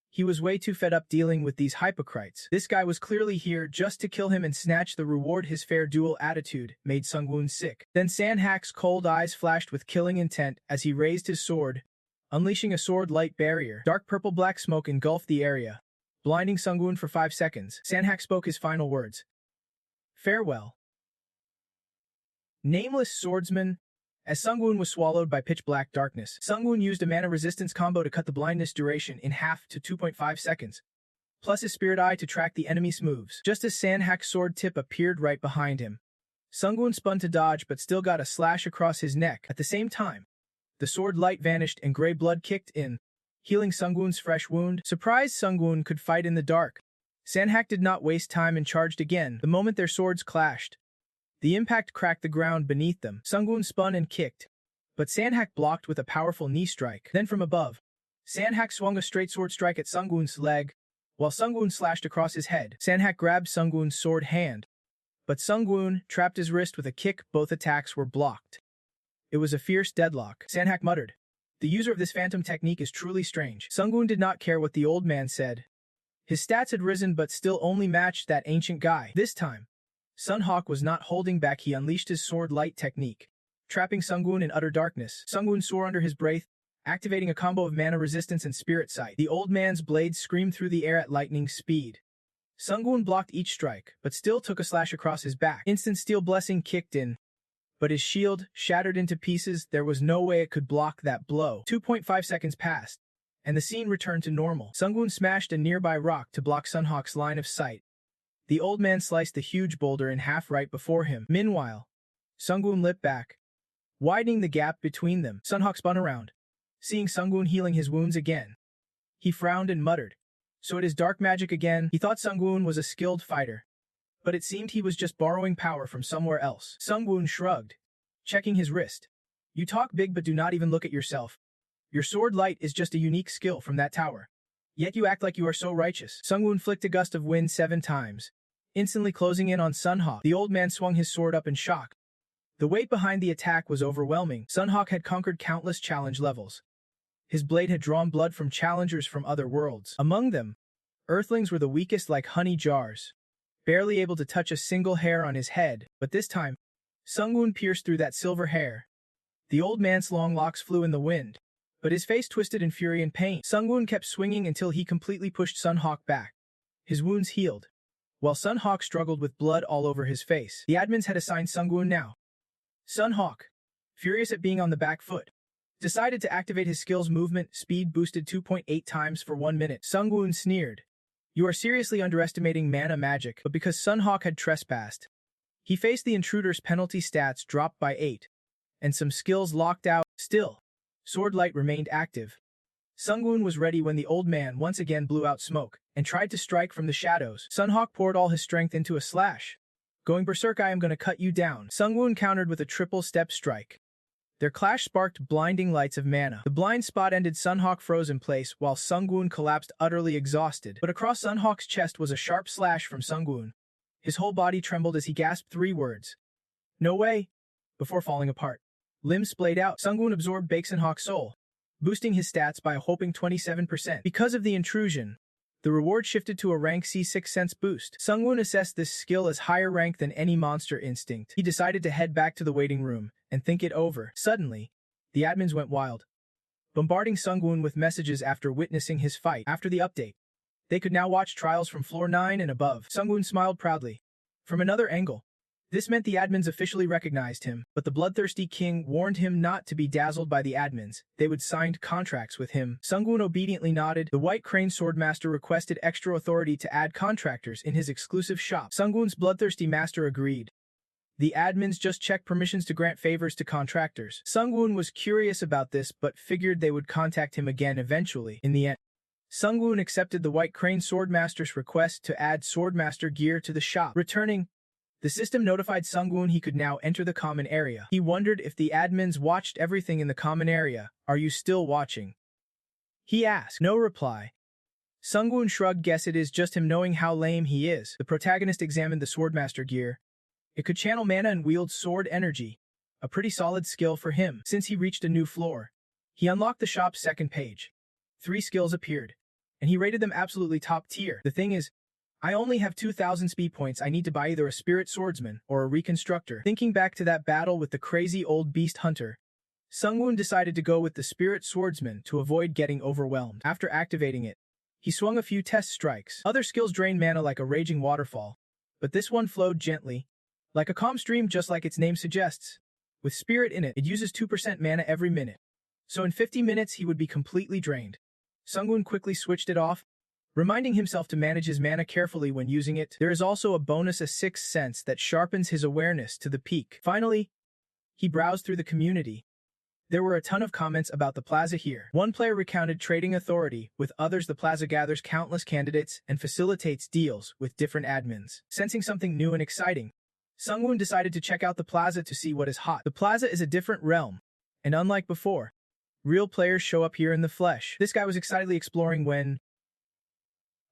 [SPEAKER 1] He was way too fed up dealing with these hypocrites. This guy was clearly here just to kill him and snatch the reward. His fair duel attitude made Sungwoon sick. Then Sanhak's cold eyes flashed with killing intent as he raised his sword, unleashing a sword light barrier. Dark purple-black smoke engulfed the area, blinding Sungwoon for 5 seconds. Sanhak spoke his final words. "Farewell, nameless swordsman." As Sungwoon was swallowed by pitch-black darkness, Sungwoon used a mana resistance combo to cut the blindness duration in half to 2.5 seconds, plus his spirit eye to track the enemy's moves. Just as Sanhak's sword tip appeared right behind him, Sungwoon spun to dodge but still got a slash across his neck. At the same time, the sword light vanished and gray blood kicked in, healing Sungwoon's fresh wound. Surprised Sungwoon could fight in the dark, Sanhak did not waste time and charged again. The moment their swords clashed, the impact cracked the ground beneath them. Sungwoon spun and kicked, but Sanhak blocked with a powerful knee strike. Then from above, Sanhak swung a straight sword strike at Sungwoon's leg, while Sungwoon slashed across his head. Sanhak grabbed Sungwoon's sword hand, but Sungwoon trapped his wrist with a kick. Both attacks were blocked. It was a fierce deadlock. Sanhak muttered, "The user of this phantom technique is truly strange." Sungwoon did not care what the old man said. His stats had risen but still only matched that ancient guy. This time, Sunhawk was not holding back. He unleashed his sword light technique, trapping Sungwoon in utter darkness. Sungwoon swore under his breath, activating a combo of mana resistance and spirit sight. The old man's blades screamed through the air at lightning speed. Sungwoon blocked each strike, but still took a slash across his back. Instant steel blessing kicked in, but his shield shattered into pieces. There was no way it could block that blow. 2.5 seconds passed, and the scene returned to normal. Sungwoon smashed a nearby rock to block Sunhawk's line of sight. The old man sliced the huge boulder in half right before him. Meanwhile, Sungwoon leapt back, widening the gap between them. Sunhawk spun around, seeing Sungwoon healing his wounds again. He frowned and muttered, "So it is dark magic again?" He thought Sungwoon was a skilled fighter, but it seemed he was just borrowing power from somewhere else. Sungwoon shrugged, checking his wrist. "You talk big but do not even look at yourself. Your sword light is just a unique skill from that tower. Yet you act like you are so righteous." Sungwoon flicked a gust of wind 7 times, instantly closing in on Sunhawk. The old man swung his sword up in shock. The weight behind the attack was overwhelming. Sunhawk had conquered countless challenge levels. His blade had drawn blood from challengers from other worlds. Among them, Earthlings were the weakest like honey jars, barely able to touch a single hair on his head, but this time, Sungwoo pierced through that silver hair. The old man's long locks flew in the wind, but his face twisted in fury and pain. Sungwoo kept swinging until he completely pushed Sunhawk back. His wounds healed, while Sunhawk struggled with blood all over his face. The admins had assigned Sungwoo now. Sunhawk, furious at being on the back foot, decided to activate his skill's movement speed boosted 2.8 times for 1 minute. Sungwoo sneered. You are seriously underestimating mana magic, but because Sunhawk had trespassed, he faced the intruder's penalty stats dropped by 8, and some skills locked out. Still, Sword Light remained active. Sungwoo was ready when the old man once again blew out smoke, and tried to strike from the shadows. Sunhawk poured all his strength into a slash. Going berserk, I am gonna cut you down. Sungwoo countered with a triple step strike. Their clash sparked blinding lights of mana. The blind spot ended. Sunhawk froze in place while Sungwoo collapsed utterly exhausted. But across Sunhawk's chest was a sharp slash from Sungwoo. His whole body trembled as he gasped 3 words. No way! Before falling apart. Limbs splayed out. Sungwoo absorbed Sunhawk's soul, boosting his stats by a whopping 27%. Because of the intrusion, the reward shifted to a rank C 6 cents boost. Sungwoo assessed this skill as higher rank than any monster instinct. He decided to head back to the waiting room and think it over. Suddenly, the admins went wild, bombarding Sungwoo with messages after witnessing his fight. After the update, they could now watch trials from floor 9 and above. Sungwoo smiled proudly. From another angle, this meant the admins officially recognized him, but the bloodthirsty king warned him not to be dazzled by the admins. They would sign contracts with him. Sungwoo obediently nodded. The White Crane Swordmaster requested extra authority to add contractors in his exclusive shop. Sungwoo's bloodthirsty master agreed. The admins just checked permissions to grant favors to contractors. Sungwoo was curious about this but figured they would contact him again eventually. In the end, Sungwoo accepted the White Crane Swordmaster's request to add Swordmaster gear to the shop. Returning, the system notified Sungwoo he could now enter the common area. He wondered if the admins watched everything in the common area. Are you still watching? He asked. No reply. Sungwoo shrugged. Guess it is just him knowing how lame he is. The protagonist examined the Swordmaster gear. It could channel mana and wield sword energy, a pretty solid skill for him. Since he reached a new floor, he unlocked the shop's second page. 3 skills appeared, and he rated them absolutely top tier. The thing is, I only have 2,000 speed points. I need to buy either a spirit swordsman or a reconstructor. Thinking back to that battle with the crazy old beast hunter, Sungwoo decided to go with the spirit swordsman to avoid getting overwhelmed. After activating it, he swung a few test strikes. Other skills drained mana like a raging waterfall, but this one flowed gently, like a calm stream, just like its name suggests. With spirit in it, it uses 2% mana every minute, so in 50 minutes he would be completely drained. Sungwoo quickly switched it off, reminding himself to manage his mana carefully when using it. There is also a bonus, a 6th sense, that sharpens his awareness to the peak. Finally, he browsed through the community. There were a ton of comments about the plaza here. One player recounted trading authority with others. The plaza gathers countless candidates and facilitates deals with different admins. Sensing something new and exciting, Sungwoo decided to check out the plaza to see what is hot. The plaza is a different realm, and unlike before, real players show up here in the flesh. This guy was excitedly exploring when,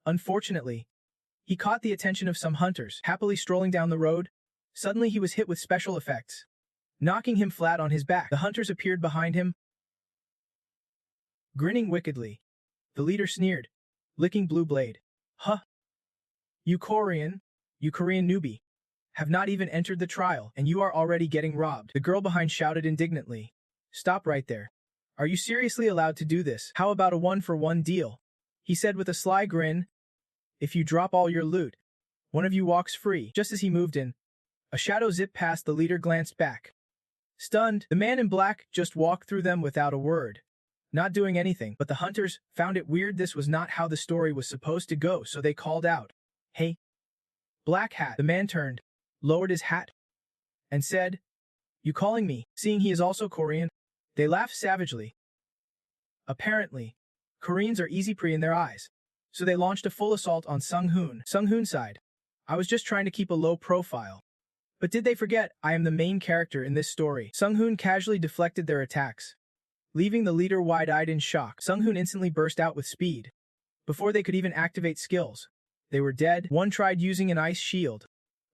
[SPEAKER 1] unfortunately, he caught the attention of some hunters. Happily strolling down the road, suddenly he was hit with special effects, knocking him flat on his back. The hunters appeared behind him, grinning wickedly. The leader sneered, licking Blue Blade. Huh? You Korean newbie, have not even entered the trial, and you are already getting robbed. The girl behind shouted indignantly. Stop right there. Are you seriously allowed to do this? How about a 1-for-1 deal? He said with a sly grin. If you drop all your loot, one of you walks free. Just as he moved in, a shadow zipped past. The leader glanced back. Stunned, the man in black just walked through them without a word, not doing anything. But the hunters found it weird. This was not how the story was supposed to go, so they called out, Hey, Black Hat. The man turned, lowered his hat, and said, You calling me? Seeing he is also Korean, they laughed savagely. Apparently, Koreans are easy prey in their eyes, so they launched a full assault on Sungwoo. Sungwoo sighed. I was just trying to keep a low profile. But did they forget, I am the main character in this story. Sungwoo casually deflected their attacks, leaving the leader wide-eyed in shock. Sungwoo instantly burst out with speed. Before they could even activate skills, They were dead. One tried using an ice shield,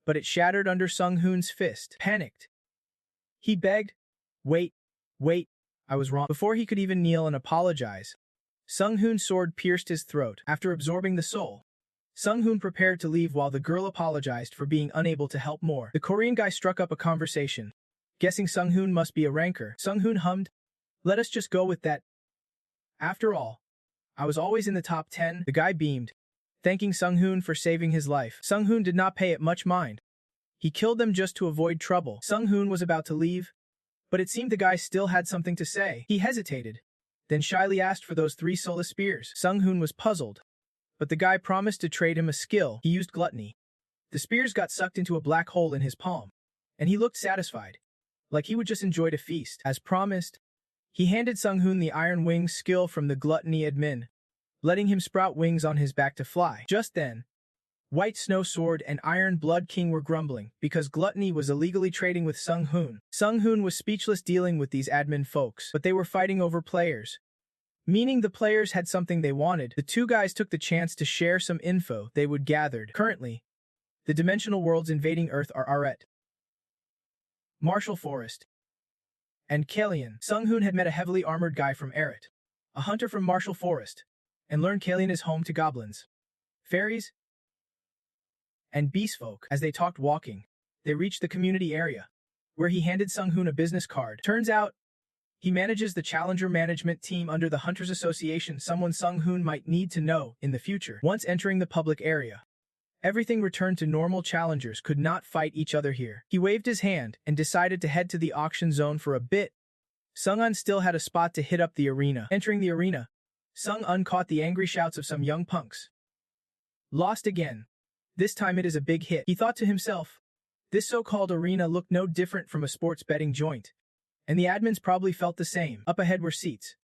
[SPEAKER 1] but it shattered under Sung-hoon's fist. Panicked, he begged, wait, I was wrong. Before he could even kneel and apologize, Sung-hoon's sword pierced his throat. After absorbing the soul, Sung-hoon prepared to leave while the girl apologized for being unable to help more. The Korean guy struck up a conversation. Guessing Sung-hoon must be a ranker, Sung-hoon hummed, "Let us just go with that. After all, I was always in the top 10. The guy beamed, thanking Sung-hoon for saving his life. Sung-hoon did not pay it much mind. He killed them just to avoid trouble. Sung-hoon was about to leave, but it seemed the guy still had something to say. He hesitated, then shyly asked for those 3 solar spears. Sung-hoon was puzzled, but the guy promised to trade him a skill. He used gluttony. The spears got sucked into a black hole in his palm, and he looked satisfied, like he would just enjoy a feast. As promised, he handed Sung-hoon the Iron Wings skill from the gluttony admin, letting him sprout wings on his back to fly. Just then, White Snow Sword and Iron Blood King were grumbling because gluttony was illegally trading with Sung-hoon. Sung-hoon was speechless dealing with these admin folks, but they were fighting over players, meaning the players had something they wanted. The 2 guys took the chance to share some info they would gathered. Currently, the dimensional worlds invading Earth are Aret, Martial Forest, and Kalian. Sung-hoon had met a heavily armored guy from Aret, a hunter from Martial Forest, and learned Kalian is home to goblins, fairies, and beastfolk. As they talked walking, they reached the community area, where he handed Sung-hoon a business card. Turns out, he manages the Challenger management team under the Hunters Association, someone Sung-hoon might need to know in the future. Once entering the public area, everything returned to normal. Challengers could not fight each other here. He waved his hand and decided to head to the auction zone for a bit. Sung-hoon still had a spot to hit up the arena. Entering the arena, Sung-hoon caught the angry shouts of some young punks. Lost again. This time it is a big hit. He thought to himself, this so-called arena looked no different from a sports betting joint, and the admins probably felt the same. Up ahead were seats,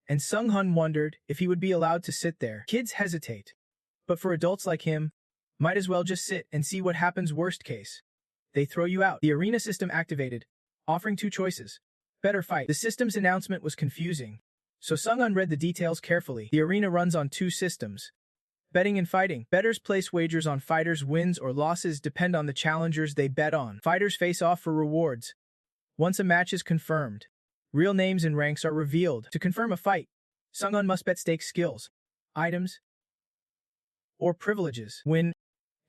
[SPEAKER 1] and Sung-hoon wondered if he would be allowed to sit there. Kids hesitate, but for adults like him, might as well just sit and see what happens. Worst case, they throw you out. The arena system activated, offering 2 choices. Better fight. The system's announcement was confusing, so Sung-hoon read the details carefully. The arena runs on 2 systems: betting and fighting. Bettors place wagers on fighters' wins or losses depend on the challengers they bet on. Fighters face off for rewards. Once a match is confirmed, real names and ranks are revealed. To confirm a fight, Sung-hoon must bet stakes, skills, items, or privileges. Win,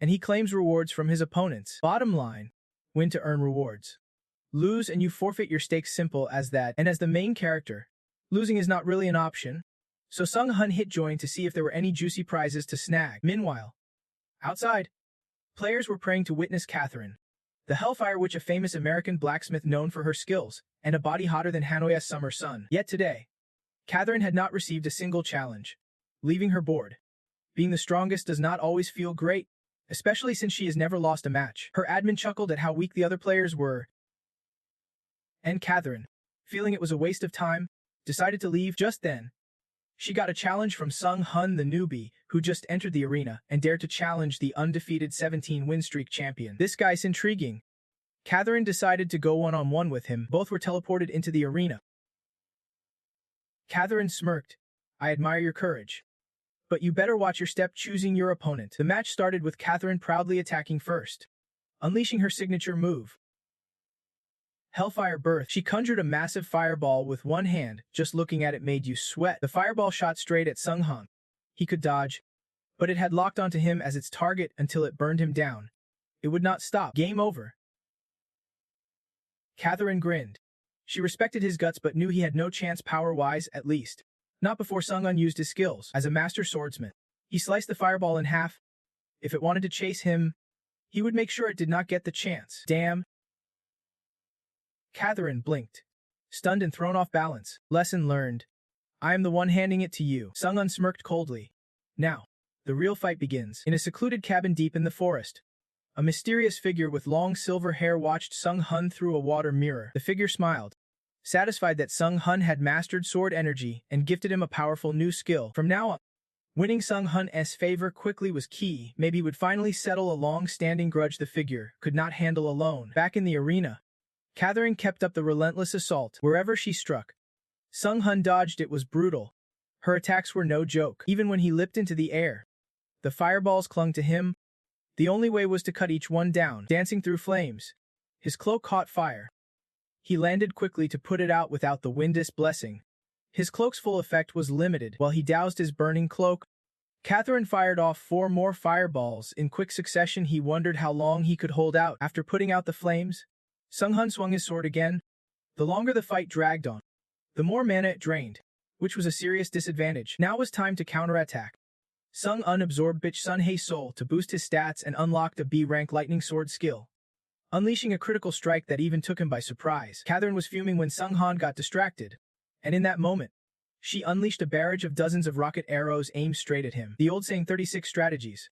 [SPEAKER 1] and he claims rewards from his opponents. Bottom line, win to earn rewards. Lose and you forfeit your stakes. Simple as that. And as the main character, losing is not really an option. So Sung-hoon hit join to see if there were any juicy prizes to snag. Meanwhile, outside, players were praying to witness Catherine, the Hellfire Witch, a famous American blacksmith known for her skills, and a body hotter than Hanoi's summer sun. Yet today, Catherine had not received a single challenge, leaving her bored. Being the strongest does not always feel great, especially since she has never lost a match. Her admin chuckled at how weak the other players were, and Catherine, feeling it was a waste of time, decided to leave. Just then, she got a challenge from Sung-hoon, the newbie, who just entered the arena and dared to challenge the undefeated 17-win streak champion. This guy's intriguing. Catherine decided to go one-on-one with him. Both were teleported into the arena. Catherine smirked. I admire your courage, but you better watch your step choosing your opponent. The match started with Catherine proudly attacking first, unleashing her signature move, Hellfire Birth. She conjured a massive fireball with one hand. Just looking at it made you sweat. The fireball shot straight at Sung-hoon. He could dodge, but it had locked onto him as its target until it burned him down. It would not stop. Game over. Catherine grinned. She respected his guts but knew he had no chance power-wise, at least not before Sung-hoon used his skills. As a master swordsman, he sliced the fireball in half. If it wanted to chase him, he would make sure it did not get the chance. Damn. Catherine blinked, stunned and thrown off balance. Lesson learned. I am the one handing it to you. Sung-hoon smirked coldly. Now, the real fight begins. In a secluded cabin deep in the forest, a mysterious figure with long silver hair watched Sung-hoon through a water mirror. The figure smiled, satisfied that Sung-hoon had mastered sword energy and gifted him a powerful new skill. From now on, winning Sung-hoon's favor quickly was key. Maybe he would finally settle a long-standing grudge the figure could not handle alone. Back in the arena, Catherine kept up the relentless assault. Wherever she struck, Sung-hoon dodged. It was brutal. Her attacks were no joke. Even when he leapt into the air, The fireballs clung to him. The only way was to cut each one down, dancing through flames. His cloak caught fire. He landed quickly to put it out without the wind's blessing. His cloak's full effect was limited. While he doused his burning cloak, Catherine fired off 4 more fireballs in quick succession. He wondered how long he could hold out. After putting out the flames, Sung-hun swung his sword again. The longer the fight dragged on, the more mana it drained, which was a serious disadvantage. Now was time to counterattack. Sung-hun absorbed Bitch Sun Hei Soul to boost his stats and unlocked a B-rank lightning sword skill, unleashing a critical strike that even took him by surprise. Catherine was fuming when Sung-han got distracted, and in that moment, she unleashed a barrage of dozens of rocket arrows aimed straight at him. The old saying 36 strategies.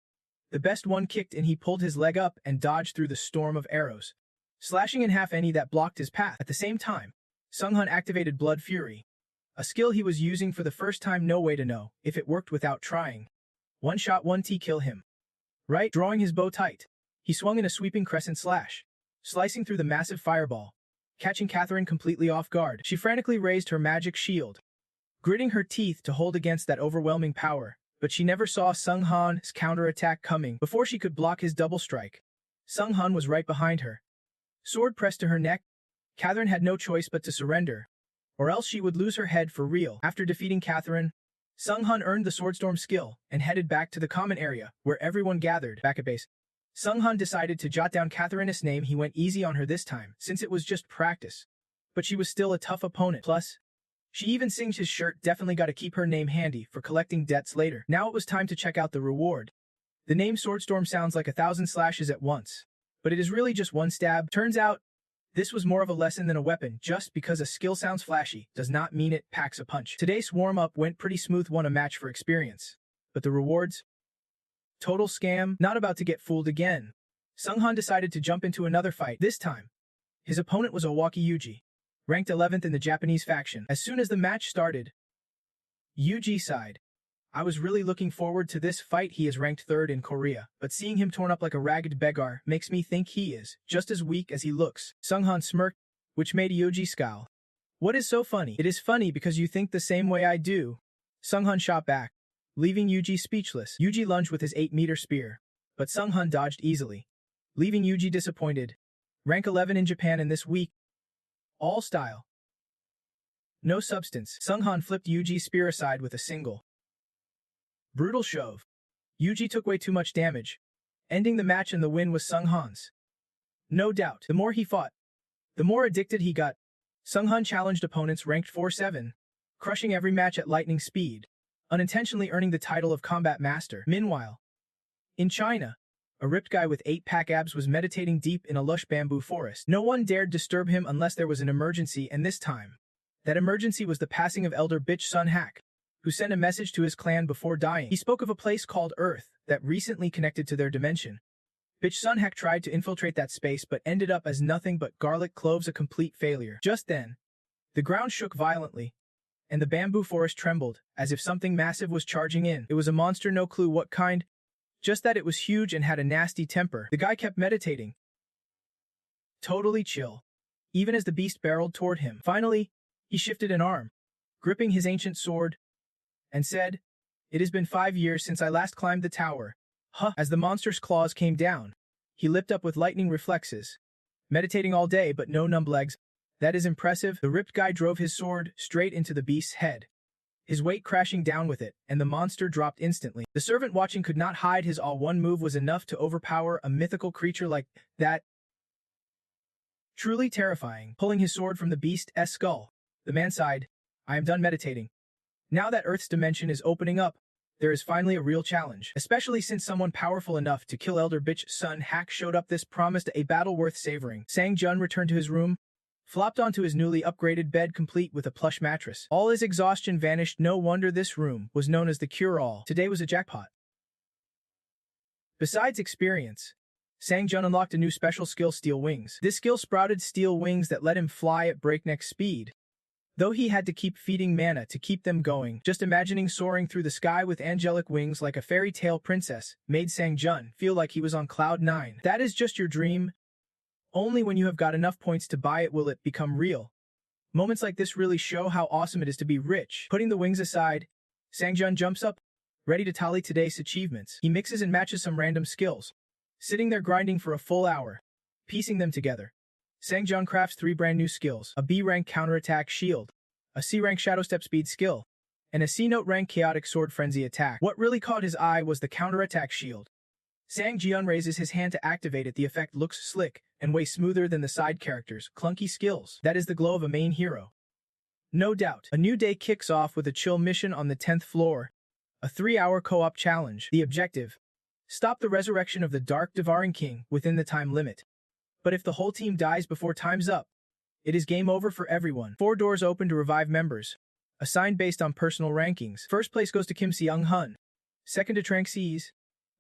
[SPEAKER 1] The best one kicked and he pulled his leg up and dodged through the storm of arrows, slashing in half any that blocked his path. At the same time, Sung-hun activated Blood Fury, a skill he was using for the first time. No way to know if it worked without trying. One shot, 1T kill him. Right? Drawing his bow tight, he swung in a sweeping crescent slash, slicing through the massive fireball, catching Catherine completely off guard. She frantically raised her magic shield, gritting her teeth to hold against that overwhelming power, but she never saw Sung-han's counterattack coming. Before she could block his double strike, Sung-han was right behind her. Sword pressed to her neck, Catherine had no choice but to surrender, or else she would lose her head for real. After defeating Catherine, Sung-han earned the Swordstorm skill and headed back to the common area, where everyone gathered. Back at base, Sung-han decided to jot down Catherine's name. He went easy on her this time, since it was just practice. But she was still a tough opponent. Plus, she even singed his shirt. Definitely gotta keep her name handy for collecting debts later. Now it was time to check out the reward. The name Swordstorm sounds like 1,000 slashes at once, but it is really just one stab. Turns out, this was more of a lesson than a weapon. Just because a skill sounds flashy does not mean it packs a punch. Today's warm-up went pretty smooth. Won a match for experience. But the rewards? Total scam. Not about to get fooled again. Sung-han decided to jump into another fight. This time, his opponent was Owaki Yuji, ranked 11th in the Japanese faction. As soon as the match started, Yuji sighed. I was really looking forward to this fight. He is ranked 3rd in Korea, but seeing him torn up like a ragged beggar makes me think he is just as weak as he looks. Sung-han smirked, which made Yuji scowl. What is so funny? It is funny because you think the same way I do. Sung-han shot back, leaving Yuji speechless. Yuji lunged with his 8-meter spear, but Sung-han dodged easily, leaving Yuji disappointed. Rank 11 in Japan in this week. All style, no substance. Sung-han flipped Yuji's spear aside with a single brutal shove. Yuji took way too much damage, ending the match, and the win was Sung-han's. No doubt, the more he fought, the more addicted he got. Sung-han challenged opponents ranked 4-7, crushing every match at lightning speed, unintentionally earning the title of Combat Master. Meanwhile, in China, a ripped guy with 8-pack abs was meditating deep in a lush bamboo forest. No one dared disturb him unless there was an emergency, and this time, that emergency was the passing of Elder Bitch Sun Hak, who sent a message to his clan before dying. He spoke of a place called Earth that recently connected to their dimension. Bitch Sun Hak tried to infiltrate that space but ended up as nothing but garlic cloves, a complete failure. Just then, the ground shook violently, and the bamboo forest trembled, as if something massive was charging in. It was a monster, no clue what kind, just that it was huge and had a nasty temper. The guy kept meditating, totally chill, even as the beast barreled toward him. Finally, he shifted an arm, gripping his ancient sword, and said, "It has been 5 years since I last climbed the tower." Huh. As the monster's claws came down, he leapt up with lightning reflexes. Meditating all day but no numb legs. That is impressive. The ripped guy drove his sword straight into the beast's head, his weight crashing down with it, and the monster dropped instantly. The servant watching could not hide his awe. One move was enough to overpower a mythical creature like that. Truly terrifying. Pulling his sword from the beast's skull, the man sighed, "I am done meditating. Now that Earth's dimension is opening up, there is finally a real challenge, especially since someone powerful enough to kill Elder Bitch Sun Hak showed up. This promised a battle worth savoring." Sang Jun returned to his room, flopped onto his newly upgraded bed complete with a plush mattress. All his exhaustion vanished. No wonder this room was known as the cure-all. Today was a jackpot. Besides experience, Sang Jun unlocked a new special skill, Steel Wings. This skill sprouted steel wings that let him fly at breakneck speed, though he had to keep feeding mana to keep them going. Just imagining soaring through the sky with angelic wings like a fairy tale princess made Sang Jun feel like he was on cloud 9. That is just your dream. Only when you have got enough points to buy it will it become real. Moments like this really show how awesome it is to be rich. Putting the wings aside, Sang Jun jumps up, ready to tally today's achievements. He mixes and matches some random skills, sitting there grinding for a full hour, piecing them together. Sang-jun crafts 3 brand new skills: a B-rank counterattack shield, a C-rank shadow step speed skill, and a C-note rank chaotic sword frenzy attack. What really caught his eye was the counterattack shield. Sang-jun raises his hand to activate it. The effect looks slick and way smoother than the side characters' clunky skills. That is the glow of a main hero. No doubt. A new day kicks off with a chill mission on the 10th floor, a 3-hour co-op challenge. The objective: stop the resurrection of the Dark Devouring King within the time limit. But if the whole team dies before time's up, it is game over for everyone. 4 doors open to revive members, assigned based on personal rankings. First place goes to Kim Seung-hun, second to Trang Sees,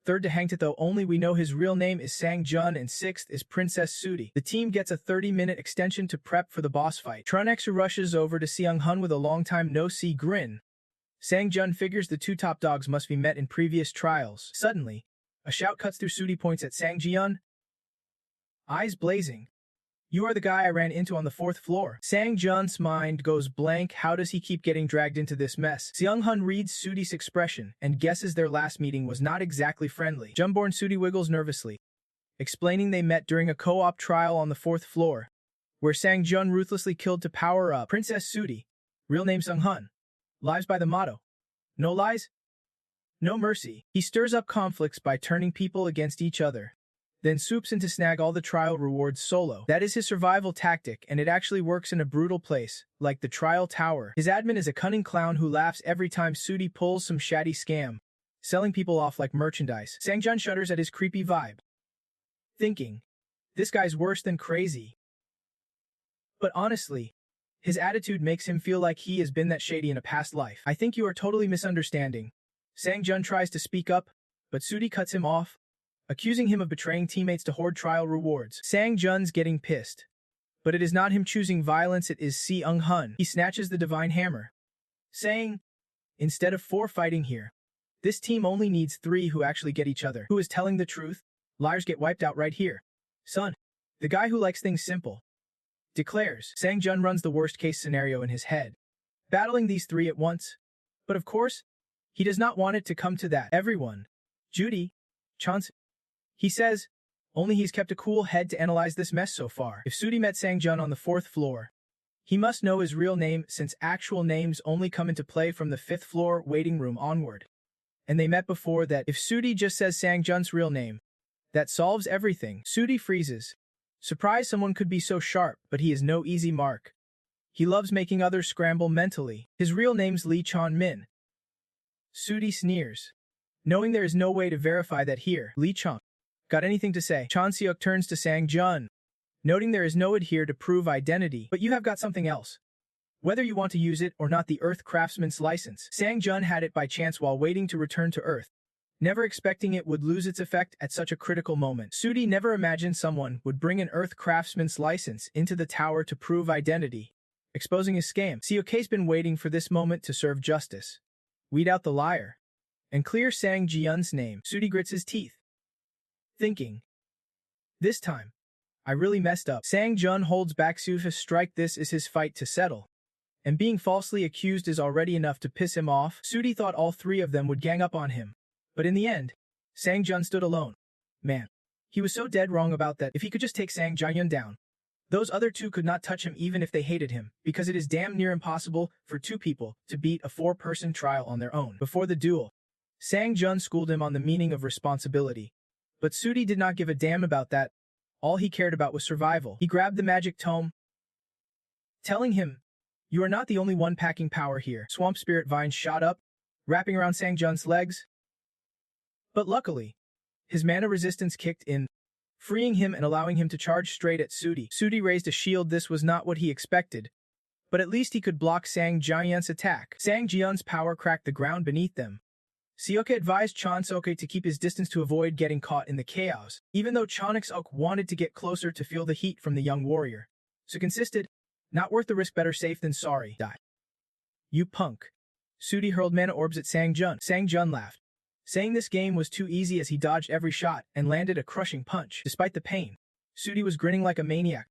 [SPEAKER 1] third to Hangtae, though only we know his real name is Sang-jun, and sixth is Princess Sudi. The team gets a 30-minute extension to prep for the boss fight. Tronexu rushes over to Seung-hun with a long-time no-see grin. Sang-jun figures the 2 top dogs must be met in previous trials. Suddenly, a shout cuts through. Sudi points at Sang-jun, eyes blazing. "You are the guy I ran into on the 4th floor." Sang-jun's mind goes blank. How does he keep getting dragged into this mess? Seung-hun reads Sudi's expression and guesses their last meeting was not exactly friendly. Jumborn Sudi wiggles nervously, explaining they met during a co-op trial on the 4th floor, where Sang-jun ruthlessly killed to power up Princess Sudi, real name Seung-hun, lives by the motto, "No lies, no mercy." He stirs up conflicts by turning people against each other, then swoops in to snag all the trial rewards solo. That is his survival tactic, and it actually works in a brutal place, like the trial tower. His admin is a cunning clown who laughs every time Sudi pulls some shady scam, selling people off like merchandise. Sang-jun shudders at his creepy vibe, thinking, this guy's worse than crazy. But honestly, his attitude makes him feel like he has been that shady in a past life. "I think you are totally misunderstanding." Sang-jun tries to speak up, but Sudi cuts him off, accusing him of betraying teammates to hoard trial rewards. Sang-jun's getting pissed, but it is not him choosing violence, it is Seung-hun. He snatches the divine hammer, saying, "Instead of 4 fighting here, this team only needs 3 who actually get each other. Who is telling the truth? Liars get wiped out right here. Son, the guy who likes things simple," declares. Sang-jun runs the worst-case scenario in his head, battling these 3 at once. But of course, he does not want it to come to that. "Everyone, Judy, Chance," he says, only he's kept a cool head to analyze this mess so far. If Sudi met Sang-jun on the 4th floor, he must know his real name, since actual names only come into play from the 5th floor waiting room onward. And they met before that. If Sudi just says Sang-jun's real name, that solves everything. Sudi freezes, surprised someone could be so sharp, but he is no easy mark. He loves making others scramble mentally. His real name's Lee Chan-min. Sudi sneers, knowing there is no way to verify that here. "Lee Chan, got anything to say?" Chan Seok turns to Sang-jun, noting there is no adhere to prove identity. "But you have got something else. Whether you want to use it or not, the Earth Craftsman's license." Sang-jun had it by chance while waiting to return to Earth, never expecting it would lose its effect at such a critical moment. Sudi never imagined someone would bring an Earth Craftsman's license into the tower to prove identity, exposing his scam. Seok's been waiting for this moment to serve justice, weed out the liar, and clear Sang-jun's name. Sudi grits his teeth, thinking, this time, I really messed up. Sang-jun holds back Sufa's strike. This is his fight to settle, and being falsely accused is already enough to piss him off. Sudi thought all 3 of them would gang up on him, but in the end, Sang-jun stood alone. Man, he was so dead wrong about that. If he could just take Sang-jun down, those other 2 could not touch him even if they hated him, because it is damn near impossible for 2 people to beat a 4-person trial on their own. Before the duel, Sang-jun schooled him on the meaning of responsibility, but Sudi did not give a damn about that. All he cared about was survival. He grabbed the magic tome, telling him, "You are not the only one packing power here." Swamp Spirit vines shot up, wrapping around Sang-jun's legs. But luckily, his mana resistance kicked in, freeing him and allowing him to charge straight at Sudi. Sudi raised a shield. This was not what he expected, but at least he could block Sang-jun's attack. Sang-jun's power cracked the ground beneath them. Seok advised Chan Seok to keep his distance to avoid getting caught in the chaos, even though Chan Seok wanted to get closer to feel the heat from the young warrior. Seok insisted, "Not worth the risk, better safe than sorry." Die. "You punk." Sudi hurled mana orbs at Sang-jun. Sang-jun laughed, saying this game was too easy as he dodged every shot and landed a crushing punch. Despite the pain, Sudi was grinning like a maniac.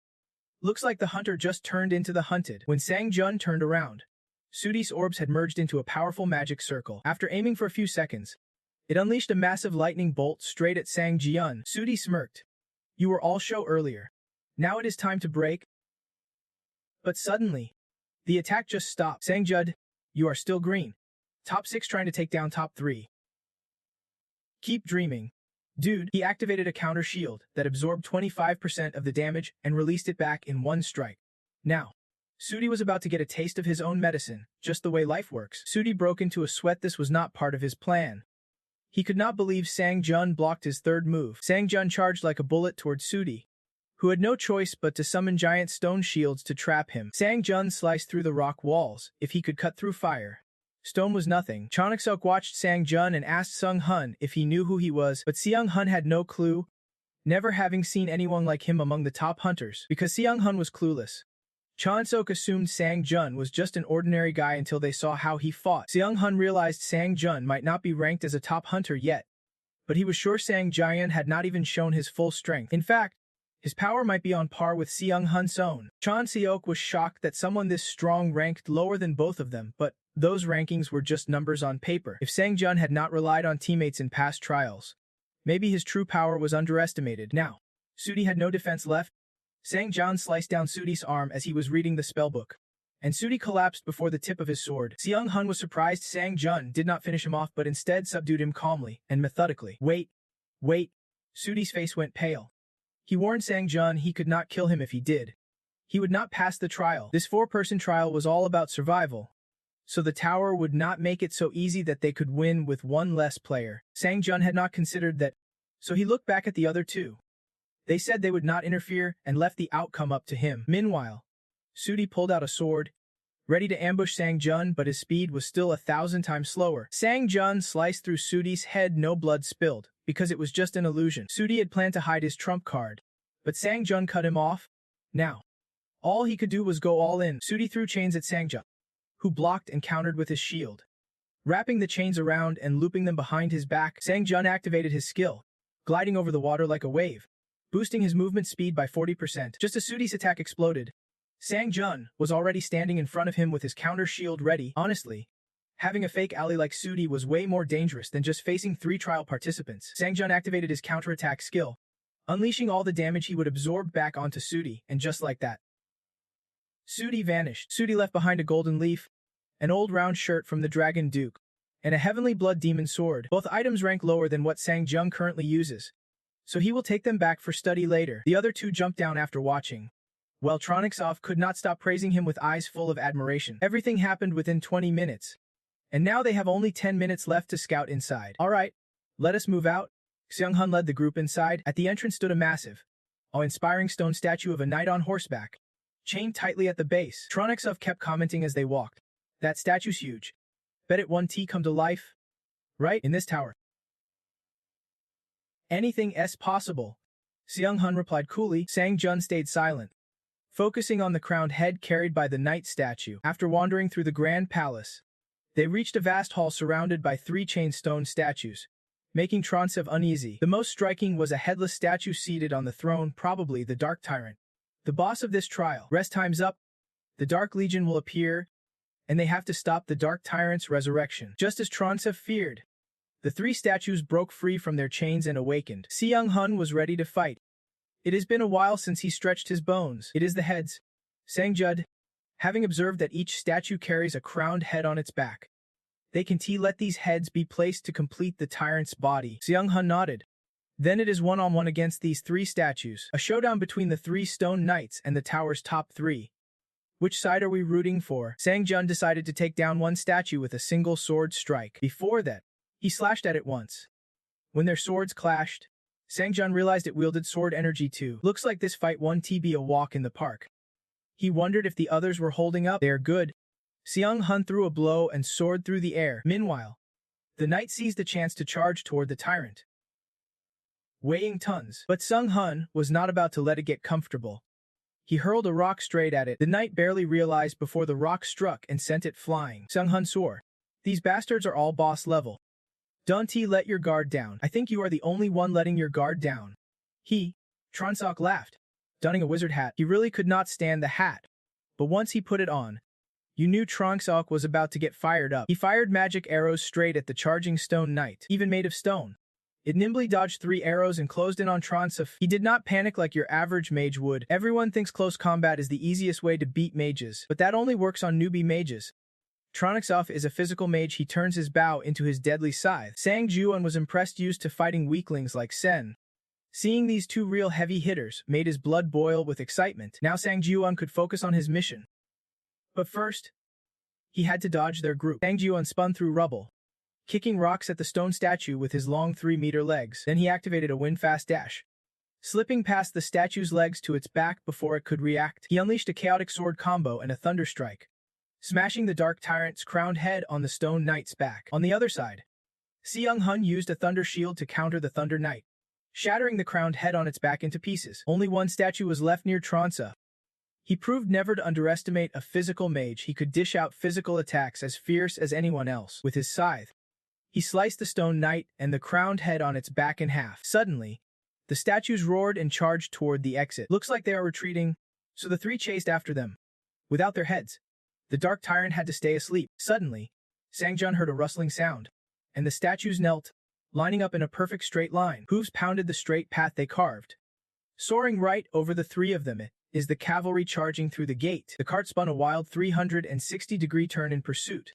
[SPEAKER 1] Looks like the hunter just turned into the hunted. When Sang-jun turned around, Sudi's orbs had merged into a powerful magic circle. After aiming for a few seconds, it unleashed a massive lightning bolt straight at Sang Jian. Sudi smirked. You were all show earlier. Now it is time to break. But suddenly, the attack just stopped. Sang Jud, you are still green. Top 6 trying to take down top 3. Keep dreaming. Dude, he activated a counter shield that absorbed 25% of the damage and released it back in one strike. Now, Sudi was about to get a taste of his own medicine, just the way life works. Sudi broke into a sweat. This was not part of his plan. He could not believe Sang Jun blocked his third move. Sang Jun charged like a bullet towards Sudi, who had no choice but to summon giant stone shields to trap him. Sang Jun sliced through the rock walls. If he could cut through fire, stone was nothing. Chonoksuk watched Sang Jun and asked Sung Hun if he knew who he was, but Seung Hun had no clue, never having seen anyone like him among the top hunters. Because Seung Hun was clueless, Chonoksuk assumed Sang Jun was just an ordinary guy until they saw how he fought. Seung Hun realized Sang Jun might not be ranked as a top hunter yet, but he was sure Sang Jian had not even shown his full strength. In fact, his power might be on par with Seung Hun's own. Chon Seok was shocked that someone this strong ranked lower than both of them, but those rankings were just numbers on paper. If Sang Jun had not relied on teammates in past trials, maybe his true power was underestimated. Now, Sudi had no defense left. Sang Jun sliced down Sudi's arm as he was reading the spellbook, and Sudi collapsed before the tip of his sword. Seung Hun was surprised Sang Jun did not finish him off but instead subdued him calmly and methodically. Wait. Sudi's face went pale. He warned Sang Jun he could not kill him if he did. He would not pass the trial. This 4-person trial was all about survival, so the tower would not make it so easy that they could win with one less player. Sang Jun had not considered that, so he looked back at the other two. They said they would not interfere and left the outcome up to him. Meanwhile, Sudi pulled out a sword, ready to ambush Sang Jun, but his speed was still 1,000 times slower. Sang Jun sliced through Sudi's head. No blood spilled, because it was just an illusion. Sudi had planned to hide his trump card, but Sang Jun cut him off. Now, all he could do was go all in. Sudi threw chains at Sang Jun, who blocked and countered with his shield. Wrapping the chains around and looping them behind his back, Sang Jun activated his skill, gliding over the water like a wave, boosting his movement speed by 40%. Just as Sudi's attack exploded, Sang Jun was already standing in front of him with his counter shield ready. Honestly, having a fake ally like Sudi was way more dangerous than just facing 3 trial participants. Sang Jun activated his counterattack skill, unleashing all the damage he would absorb back onto Sudi, and just like that, Sudi vanished. Sudi left behind a golden leaf, an old round shirt from the Dragon Duke, and a heavenly blood demon sword. Both items rank lower than what Sang Jun currently uses, so he will take them back for study later. The other two jumped down after watching, while Tronicsov could not stop praising him with eyes full of admiration. Everything happened within 20 minutes, and now they have only 10 minutes left to scout inside. Alright, let us move out. Seung Hun led the group inside. At the entrance stood a massive, awe-inspiring stone statue of a knight on horseback, chained tightly at the base. Tronicsov kept commenting as they walked. That statue's huge. Bet it 1T come to life. Right? In this tower. Anything possible. Seung Hun replied coolly. Sang Jun stayed silent, focusing on the crowned head carried by the knight statue. After wandering through the grand palace, they reached a vast hall surrounded by 3 chained stone statues, making Tronicsov uneasy. The most striking was a headless statue seated on the throne, probably the Dark Tyrant, the boss of this trial. Rest time's up. The Dark Legion will appear, and they have to stop the Dark Tyrant's resurrection. Just as Tronicsov feared, the 3 statues broke free from their chains and awakened. Seung Hun was ready to fight. It has been a while since he stretched his bones. It is the heads. Sang Jud, having observed that each statue carries a crowned head on its back, they can let these heads be placed to complete the tyrant's body. Seung Hun nodded. Then it is one-on-one against these 3 statues. A showdown between the 3 stone knights and the tower's top 3. Which side are we rooting for? Sang Jun decided to take down one statue with a single sword strike. Before that, he slashed at it once. When their swords clashed, Sang Jun realized it wielded sword energy too. Looks like this fight won TB a walk in the park. He wondered if the others were holding up. They're good. Seung Hun threw a blow and soared through the air. Meanwhile, the knight seized the chance to charge toward the tyrant, weighing tons. But Seung Hun was not about to let it get comfortable. He hurled a rock straight at it. The knight barely realized before the rock struck and sent it flying. Seung Hun swore, "These bastards are all boss level. Don't let your guard down. I think you are the only one letting your guard down." Tronsok laughed, donning a wizard hat. He really could not stand the hat, but once he put it on, You knew Trunks-ok was about to get fired up. He fired magic arrows straight at the charging stone knight, even made of stone. It nimbly dodged 3 arrows and closed in on Trunks-ok. He did not panic like your average mage would. Everyone thinks close combat is the easiest way to beat mages, but that only works on newbie mages. Trunks-ok is a physical mage. He turns his bow into his deadly scythe. Sang Juan was impressed used to fighting weaklings like Sen. Seeing these 2 real heavy hitters made his blood boil with excitement. Now Sang Juan could focus on his mission. But first, he had to dodge their group. Sang Juan spun through rubble, kicking rocks at the stone statue with his long 3-meter legs. Then he activated a wind-fast dash. Slipping past the statue's legs to its back before it could react, he unleashed a chaotic sword combo and a thunder strike, smashing the Dark Tyrant's crowned head on the Stone Knight's back. On the other side, Seung-hun used a thunder shield to counter the Thunder Knight, shattering the crowned head on its back into pieces. Only one statue was left near Trunks-ok. He proved never to underestimate a physical mage. He could dish out physical attacks as fierce as anyone else. With his scythe, he sliced the Stone Knight and the crowned head on its back in half. Suddenly, the statues roared and charged toward the exit. Looks like they are retreating, so the 3 chased after them. Without their heads, the Dark Tyrant had to stay asleep. Suddenly, Sang-jun heard a rustling sound, and the statues knelt, lining up in a perfect straight line. Hooves pounded the straight path they carved. Soaring right over the 3 of them is the cavalry charging through the gate. The cart spun a wild 360-degree turn in pursuit.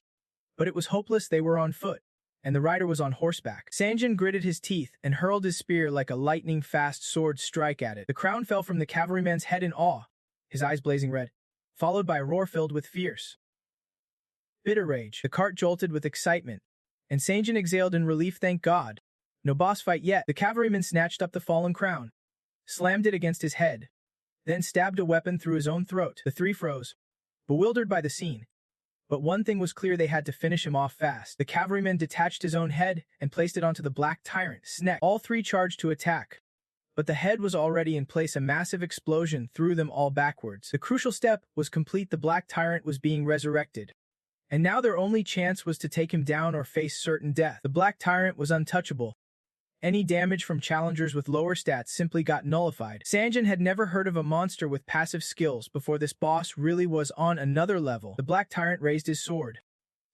[SPEAKER 1] But it was hopeless. They were on foot, and the rider was on horseback. Sanjin gritted his teeth and hurled his spear like a lightning-fast sword strike at it. The crown fell from the cavalryman's head in awe, his eyes blazing red, followed by a roar filled with fierce, bitter rage. The cart jolted with excitement, and Sanjin exhaled in relief. Thank God. No boss fight yet. The cavalryman snatched up the fallen crown, slammed it against his head, then stabbed a weapon through his own throat. The 3 froze, bewildered by the scene. But one thing was clear: they had to finish him off fast. The cavalryman detached his own head and placed it onto the Black Tyrant's neck. All 3 charged to attack, but the head was already in place. A massive explosion threw them all backwards. The crucial step was complete. The Black Tyrant was being resurrected, and now their only chance was to take him down or face certain death. The Black Tyrant was untouchable. Any damage from challengers with lower stats simply got nullified. Sanjin had never heard of a monster with passive skills before. This boss really was on another level. The Black Tyrant raised his sword,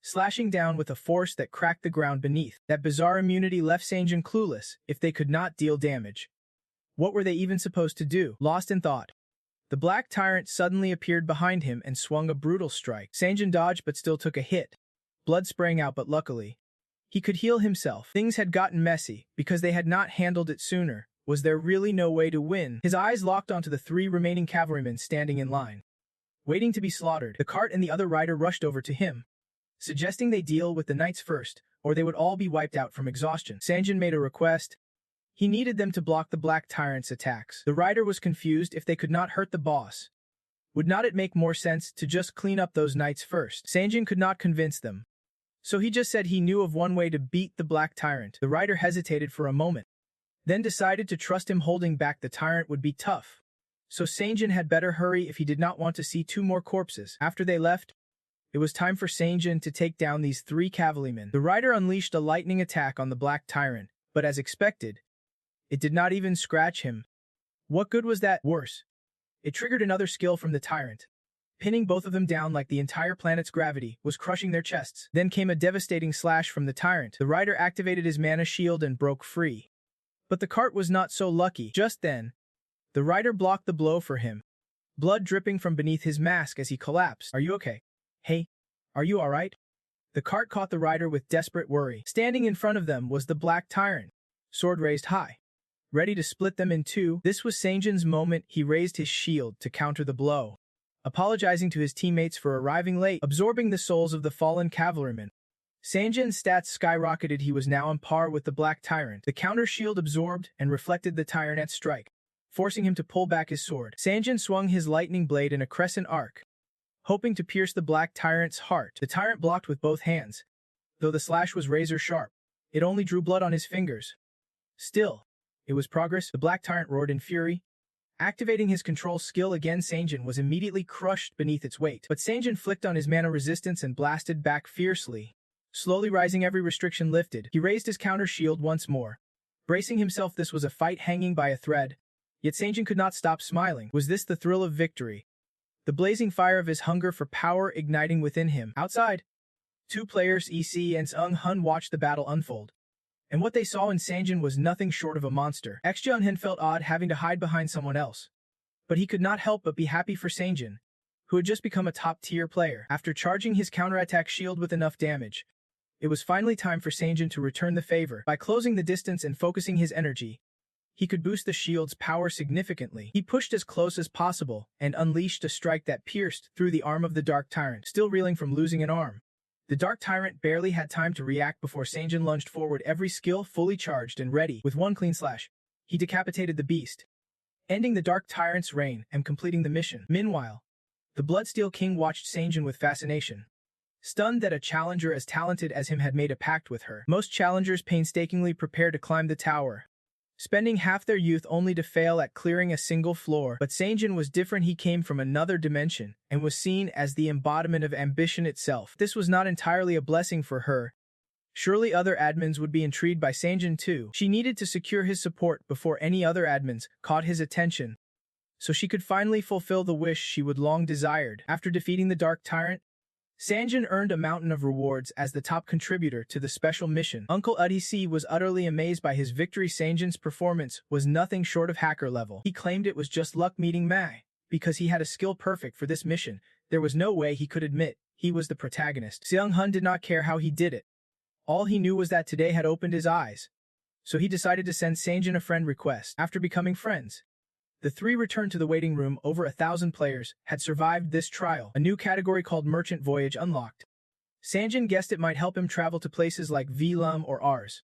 [SPEAKER 1] slashing down with a force that cracked the ground beneath. That bizarre immunity left Sanjin clueless. If they could not deal damage, what were they even supposed to do? Lost in thought, the Black Tyrant suddenly appeared behind him and swung a brutal strike. Sanjin dodged but still took a hit, blood spraying out, but luckily, he could heal himself. Things had gotten messy because they had not handled it sooner. Was there really no way to win? His eyes locked onto the 3 remaining cavalrymen standing in line, waiting to be slaughtered. The cart and the other rider rushed over to him, suggesting they deal with the knights first, or they would all be wiped out from exhaustion. Sanjin made a request. He needed them to block the Black Tyrant's attacks. The rider was confused. If they could not hurt the boss, would not it make more sense to just clean up those knights first? Sanjin could not convince them, so he just said he knew of one way to beat the Black Tyrant. The rider hesitated for a moment, then decided to trust him. Holding back the tyrant would be tough, so Sanjin had better hurry if he did not want to see 2 more corpses. After they left, it was time for Sanjin to take down these 3 cavalrymen. The rider unleashed a lightning attack on the Black Tyrant, but as expected, it did not even scratch him. What good was that? Worse, it triggered another skill from the tyrant, pinning both of them down like the entire planet's gravity was crushing their chests. Then came a devastating slash from the tyrant. The rider activated his mana shield and broke free. But the cart was not so lucky. Just then, the rider blocked the blow for him, blood dripping from beneath his mask as he collapsed. Are you okay? Hey, are you alright? The cart caught the rider with desperate worry. Standing in front of them was the Black Tyrant, sword raised high, ready to split them in 2. This was Sanjin's moment. He raised his shield to counter the blow, apologizing to his teammates for arriving late, absorbing the souls of the fallen cavalrymen. Sanjin's stats skyrocketed. He was now on par with the Black Tyrant. The counter shield absorbed and reflected the tyrant's strike, forcing him to pull back his sword. Sanjin swung his lightning blade in a crescent arc, hoping to pierce the Black Tyrant's heart. The tyrant blocked with both hands. Though the slash was razor sharp, it only drew blood on his fingers. Still, it was progress. The Black Tyrant roared in fury, activating his control skill again. Sanjin was immediately crushed beneath its weight, but Sanjin flicked on his mana resistance and blasted back fiercely. Slowly rising, every restriction lifted. He raised his counter shield once more, bracing himself. This was a fight hanging by a thread, yet Sanjin could not stop smiling. Was this the thrill of victory? the blazing fire of his hunger for power igniting within him. Outside, two players EC and Seung Hun watched the battle unfold. And what they saw in Sanjin was nothing short of a monster. Xjeon Hin felt odd having to hide behind someone else. But he could not help but be happy for Sanjin, who had just become a top-tier player. After charging his counterattack shield with enough damage, it was finally time for Sanjin to return the favor. By closing the distance and focusing his energy, he could boost the shield's power significantly. He pushed as close as possible and unleashed a strike that pierced through the arm of the Dark Tyrant, still reeling from losing an arm. The Dark Tyrant barely had time to react before Sanjin lunged forward, every skill fully charged and ready. With one clean slash, he decapitated the beast, ending the Dark Tyrant's reign and completing the mission. Meanwhile, the Bloodsteel King watched Sanjin with fascination, stunned that a challenger as talented as him had made a pact with her. Most challengers painstakingly prepare to climb the tower, spending half their youth only to fail at clearing a single floor. But Sanjin was different. He came from another dimension and was seen as the embodiment of ambition itself. This was not entirely a blessing for her. Surely other admins would be intrigued by Sanjin too. She needed to secure his support before any other admins caught his attention, so she could finally fulfill the wish she would long desired. After defeating the Dark Tyrant, Sanjin earned a mountain of rewards as the top contributor to the special mission. Uncle Udc was utterly amazed by his victory. Sanjin's performance was nothing short of hacker level. He claimed it was just luck meeting Mai, because he had a skill perfect for this mission. There was no way he could admit he was the protagonist. Seung Hun did not care how he did it. All he knew was that today had opened his eyes, so he decided to send Sanjin a friend request. After becoming friends, the three returned to the waiting room. Over 1,000 players had survived this trial. A new category called Merchant Voyage unlocked. Sanjin guessed it might help him travel to places like Vlum or Ars,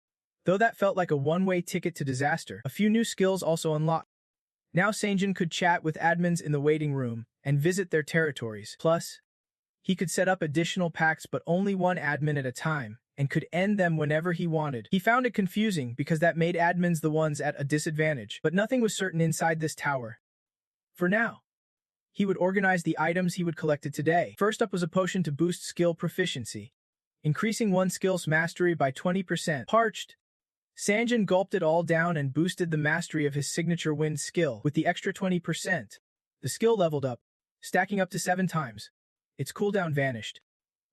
[SPEAKER 1] though that felt like a one-way ticket to disaster. A few new skills also unlocked. Now Sanjin could chat with admins in the waiting room and visit their territories. Plus, he could set up additional pacts but only one admin at a time, and could end them whenever he wanted. He found it confusing because that made admins the ones at a disadvantage, but nothing was certain inside this tower. For now, he would organize the items he would collect today. First up was a potion to boost skill proficiency, increasing one skill's mastery by 20%. Parched, Sanjin gulped it all down and boosted the mastery of his signature wind skill. With the extra 20%, the skill leveled up, stacking up to 7 times. Its cooldown vanished,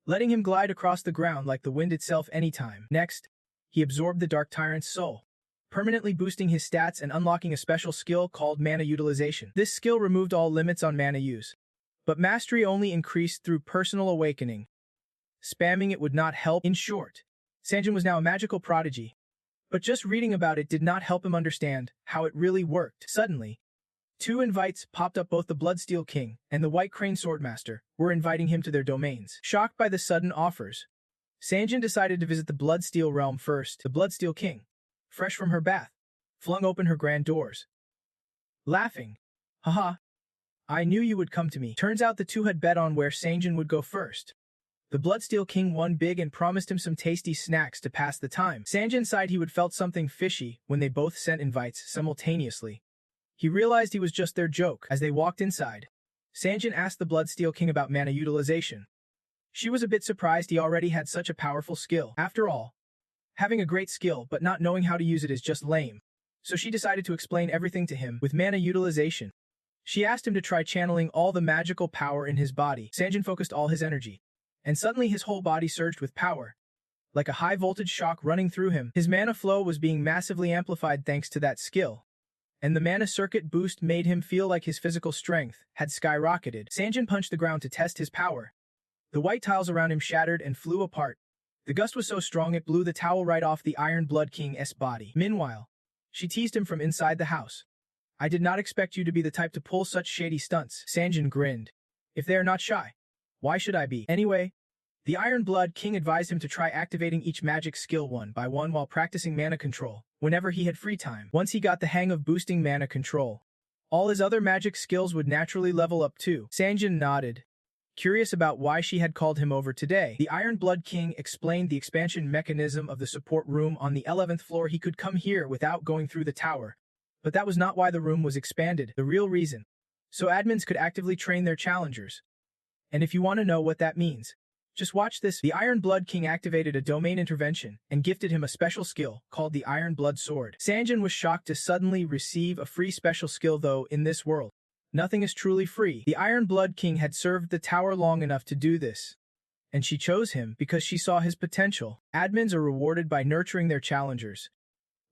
[SPEAKER 1] letting him glide across the ground like the wind itself anytime. Next, he absorbed the Dark Tyrant's soul, permanently boosting his stats and unlocking a special skill called mana utilization. This skill removed all limits on mana use, but mastery only increased through personal awakening. Spamming it would not help. In short, Sanjin was now a magical prodigy, but just reading about it did not help him understand how it really worked. Suddenly, 2 invites popped up. Both the Bloodsteel King and the White Crane Swordmaster were inviting him to their domains. Shocked by the sudden offers, Sanjin decided to visit the Bloodsteel realm first. The Bloodsteel King, fresh from her bath, flung open her grand doors, laughing. Haha, I knew you would come to me. Turns out the two had bet on where Sanjin would go first. The Bloodsteel King won big and promised him some tasty snacks to pass the time. Sanjin sighed. He would felt something fishy when they both sent invites simultaneously. He realized he was just their joke. As they walked inside, Sanjin asked the Bloodsteel King about mana utilization. She was a bit surprised. He already had such a powerful skill. After all, having a great skill but not knowing how to use it is just lame. So she decided to explain everything to him. With mana utilization, she asked him to try channeling all the magical power in his body. Sanjin focused all his energy, and suddenly his whole body surged with power, like a high-voltage shock running through him. His mana flow was being massively amplified thanks to that skill, and the mana circuit boost made him feel like his physical strength had skyrocketed. Sanjin punched the ground to test his power. The white tiles around him shattered and flew apart. The gust was so strong it blew the towel right off the Iron Blood King's body. Meanwhile, she teased him from inside the house. I did not expect you to be the type to pull such shady stunts. Sanjin grinned. If they are not shy, why should I be? Anyway, the Iron Blood King advised him to try activating each magic skill one by one while practicing mana control whenever he had free time. Once he got the hang of boosting mana control, all his other magic skills would naturally level up too. Sanjin nodded, curious about why she had called him over today. The Iron Blood King explained the expansion mechanism of the support room on the 11th floor. He could come here without going through the tower, but that was not why the room was expanded. The real reason, so admins could actively train their challengers. And if you want to know what that means, just watch this. The Iron Blood King activated a domain intervention and gifted him a special skill called the Iron Blood Sword. Sanjin was shocked to suddenly receive a free special skill though in this world. Nothing is truly free. The Iron Blood King had served the tower long enough to do this, and she chose him because she saw his potential. Admins are rewarded by nurturing their challengers,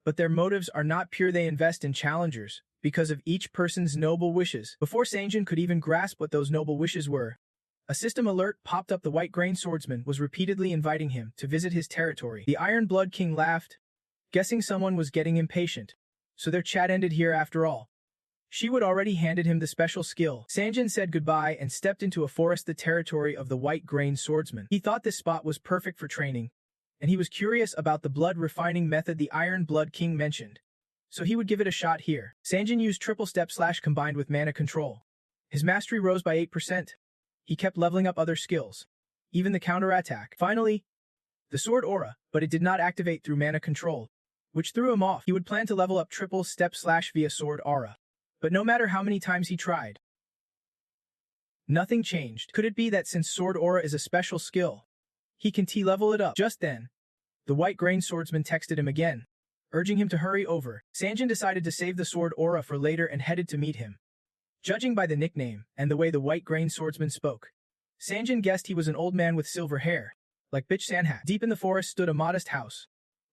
[SPEAKER 1] but their motives are not pure. They invest in challengers because of each person's noble wishes. Before Sanjin could even grasp what those noble wishes were, a system alert popped up. The White Grain Swordsman was repeatedly inviting him to visit his territory. The Iron Blood King laughed, guessing someone was getting impatient, so their chat ended here after all. She would already handed him the special skill. Sanjin said goodbye and stepped into a forest, the territory of the White Grain Swordsman. He thought this spot was perfect for training, and he was curious about the blood refining method the Iron Blood King mentioned, so he would give it a shot here. Sanjin used triple step / combined with mana control. His mastery rose by 8%. He kept leveling up other skills, even the counterattack. Finally, the sword aura, but it did not activate through mana control, which threw him off. He would plan to level up triple step / via sword aura, but no matter how many times he tried, nothing changed. Could it be that since sword aura is a special skill, he can T-level it up? Just then, the White Grain Swordsman texted him again, urging him to hurry over. Sanjin decided to save the sword aura for later and headed to meet him. Judging by the nickname and the way the White Grain Swordsman spoke, Sanjin guessed he was an old man with silver hair, like Bitch Sanhak. Deep in the forest stood a modest house.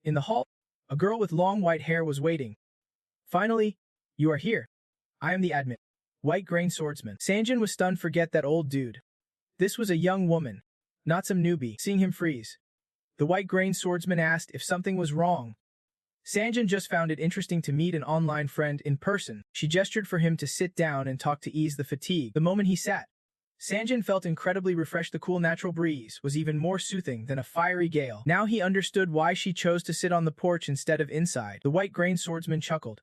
[SPEAKER 1] In the hall, a girl with long white hair was waiting. Finally, you are here. I am the admin. White Grain Swordsman. Sanjin was stunned. Forget that old dude. This was a young woman, not some newbie. Seeing him freeze, the White Grain Swordsman asked if something was wrong. Sanjin just found it interesting to meet an online friend in person. She gestured for him to sit down and talk to ease the fatigue. The moment he sat, Sanjin felt incredibly refreshed. The cool natural breeze was even more soothing than a fiery gale. Now he understood why she chose to sit on the porch instead of inside. The White Grain Swordsman chuckled,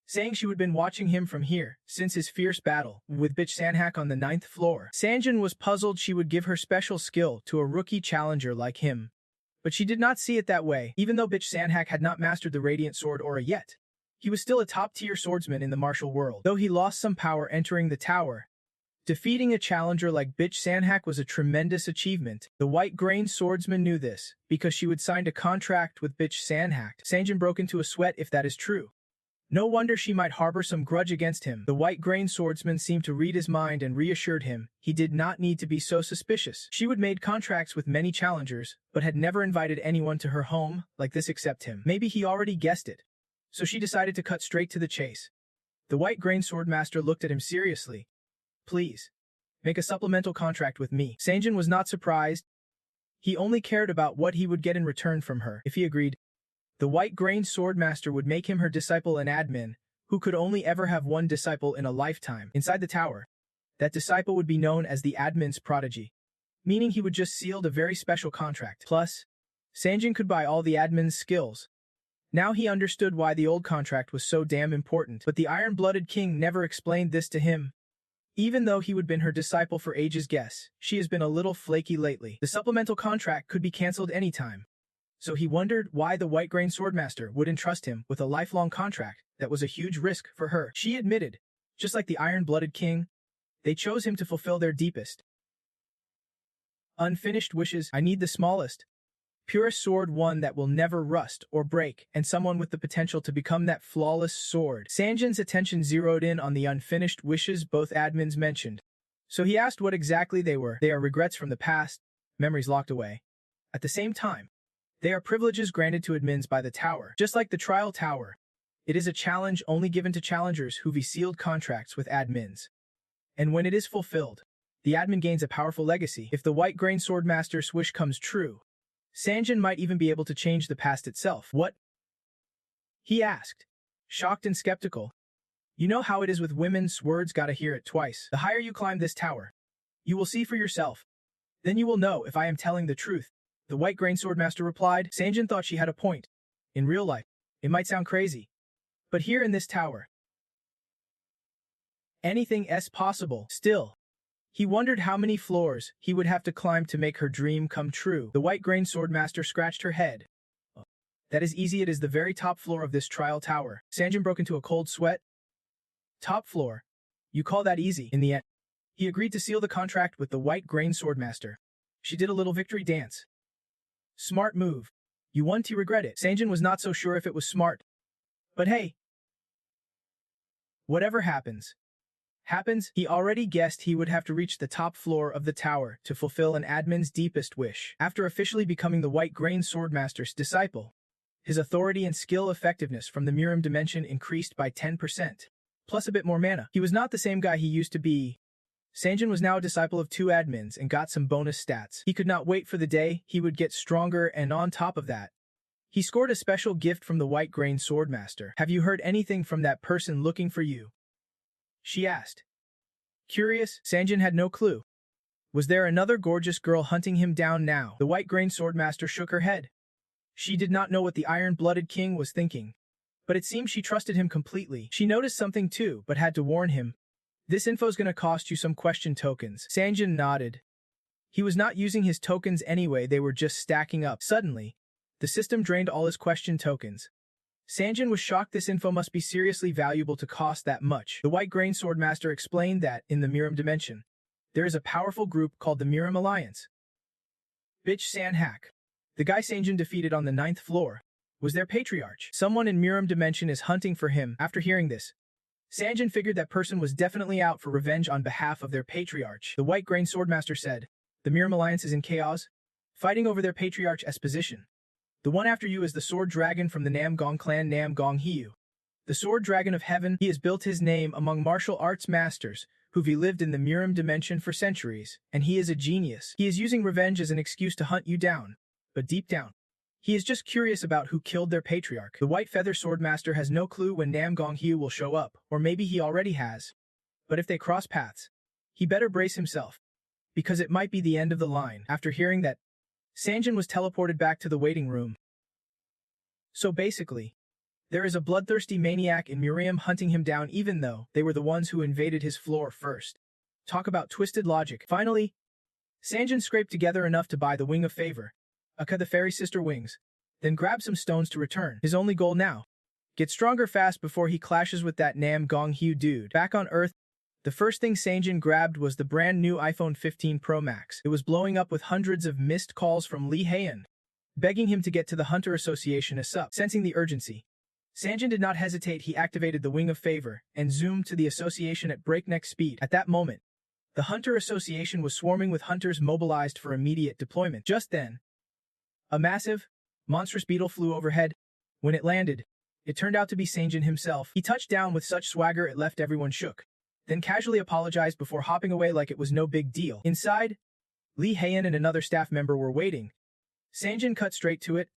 [SPEAKER 1] saying she would been watching him from here since his fierce battle with Bitch Sanhak on the 9th floor. Sanjin was puzzled she would give her special skill to a rookie challenger like him, but she did not see it that way. Even though Bitch Sanhak had not mastered the Radiant Sword Aura yet, he was still a top-tier swordsman in the martial world. Though he lost some power entering the tower, defeating a challenger like Bitch Sanhak was a tremendous achievement. The White Grain Swordsman knew this because she would signed a contract with Bitch Sanhak. Sanjin broke into a sweat. If that is true, no wonder she might harbor some grudge against him. The White Grain Swordsman seemed to read his mind and reassured him he did not need to be so suspicious. She would made contracts with many challengers, but had never invited anyone to her home like this except him. Maybe he already guessed it, so she decided to cut straight to the chase. The White Grain Swordmaster looked at him seriously. Please, make a supplemental contract with me. Sanjin was not surprised. He only cared about what he would get in return from her. If he agreed, the White Grain Swordmaster would make him her disciple, an admin who could only ever have one disciple in a lifetime. Inside the tower, that disciple would be known as the admin's prodigy, meaning he would just sealed a very special contract. Plus, Sanjin could buy all the admin's skills. Now he understood why the old contract was so damn important. But the Iron-Blooded King never explained this to him. Even though he would been her disciple for ages, guess she has been a little flaky lately. The supplemental contract could be cancelled anytime. So he wondered why the White Grain Swordmaster would entrust him with a lifelong contract that was a huge risk for her. She admitted, just like the Iron-Blooded King, they chose him to fulfill their deepest, unfinished wishes. I need the smallest, purest sword, one that will never rust or break, and someone with the potential to become that flawless sword. Sanjin's attention zeroed in on the unfinished wishes both admins mentioned, so he asked what exactly they were. They are regrets from the past, memories locked away. At the same time, they are privileges granted to admins by the tower. Just like the trial tower, it is a challenge only given to challengers who've sealed contracts with admins. And when it is fulfilled, the admin gains a powerful legacy. If the White Grain Swordmaster's wish comes true, Sanjin might even be able to change the past itself. What? He asked, shocked and skeptical. You know how it is with women's words, gotta hear it twice. The higher you climb this tower, you will see for yourself. Then you will know if I am telling the truth. The White Grain Swordmaster replied. Sanjin thought she had a point. In real life, it might sound crazy, but here in this tower, anything is possible. Still, he wondered how many floors he would have to climb to make her dream come true. The White Grain Swordmaster scratched her head. That is easy. It is the very top floor of this trial tower. Sanjin broke into a cold sweat. Top floor? You call that easy? In the end, he agreed to seal the contract with the White Grain Swordmaster. She did a little victory dance. Smart move. You won to regret it. Sanjin was not so sure if it was smart. But hey, whatever happens, happens, he already guessed he would have to reach the top floor of the tower to fulfill an admin's deepest wish. After officially becoming the White Grain Swordmaster's disciple, his authority and skill effectiveness from the Mirim dimension increased by 10%, plus a bit more mana. He was not the same guy he used to be. Sanjin was now a disciple of 2 admins and got some bonus stats. He could not wait for the day he would get stronger, and on top of that, he scored a special gift from the White Grain Swordmaster. "Have you heard anything from that person looking for you?" she asked. Curious, Sanjin had no clue. Was there another gorgeous girl hunting him down now? The White Grain Swordmaster shook her head. She did not know what the iron-blooded king was thinking, but it seemed she trusted him completely. She noticed something too, but had to warn him. "This info's gonna cost you some question tokens." Sanjin nodded. He was not using his tokens anyway, they were just stacking up. Suddenly, the system drained all his question tokens. Sanjin was shocked. This info must be seriously valuable to cost that much. The White Grain Swordmaster explained that, in the Mirim dimension, there is a powerful group called the Mirim Alliance. Bitch Sanhak, the guy Sanjin defeated on the 9th floor, was their patriarch. Someone in Mirim dimension is hunting for him. After hearing this, Sanjin figured that person was definitely out for revenge on behalf of their patriarch. The White Grain Swordmaster said, "The Mirim Alliance is in chaos, fighting over their patriarch's position. The one after you is the Sword Dragon from the Namgong clan, Namgong Hiyu. The Sword Dragon of Heaven. He has built his name among martial arts masters who've lived in the Mirim dimension for centuries, and he is a genius. He is using revenge as an excuse to hunt you down, but deep down, he is just curious about who killed their patriarch. The White Feather Swordmaster has no clue when Namgong Hiyu will show up, or maybe he already has. But if they cross paths, he better brace himself, because it might be the end of the line." After hearing that, Sanjin was teleported back to the waiting room. So basically, there is a bloodthirsty maniac in Mirim hunting him down, even though they were the ones who invaded his floor first. Talk about twisted logic. Finally, Sanjin scraped together enough to buy the Wing of Favor, aka the fairy sister wings, then grabbed some stones to return. His only goal now, get stronger fast before he clashes with that Namgong Hiyu dude. Back on Earth, the first thing Sanjin grabbed was the brand new iPhone 15 Pro Max. It was blowing up with hundreds of missed calls from Lee Heian, begging him to get to the Hunter Association ASAP. Sensing the urgency, Sanjin did not hesitate. He activated the Wing of Favor and zoomed to the association at breakneck speed. At that moment, the Hunter Association was swarming with hunters mobilized for immediate deployment. Just then, a massive, monstrous beetle flew overhead. When it landed, it turned out to be Sanjin himself. He touched down with such swagger it left everyone shook, then casually apologized before hopping away like it was no big deal. Inside, Lee Heian and another staff member were waiting. Sanjin cut straight to it.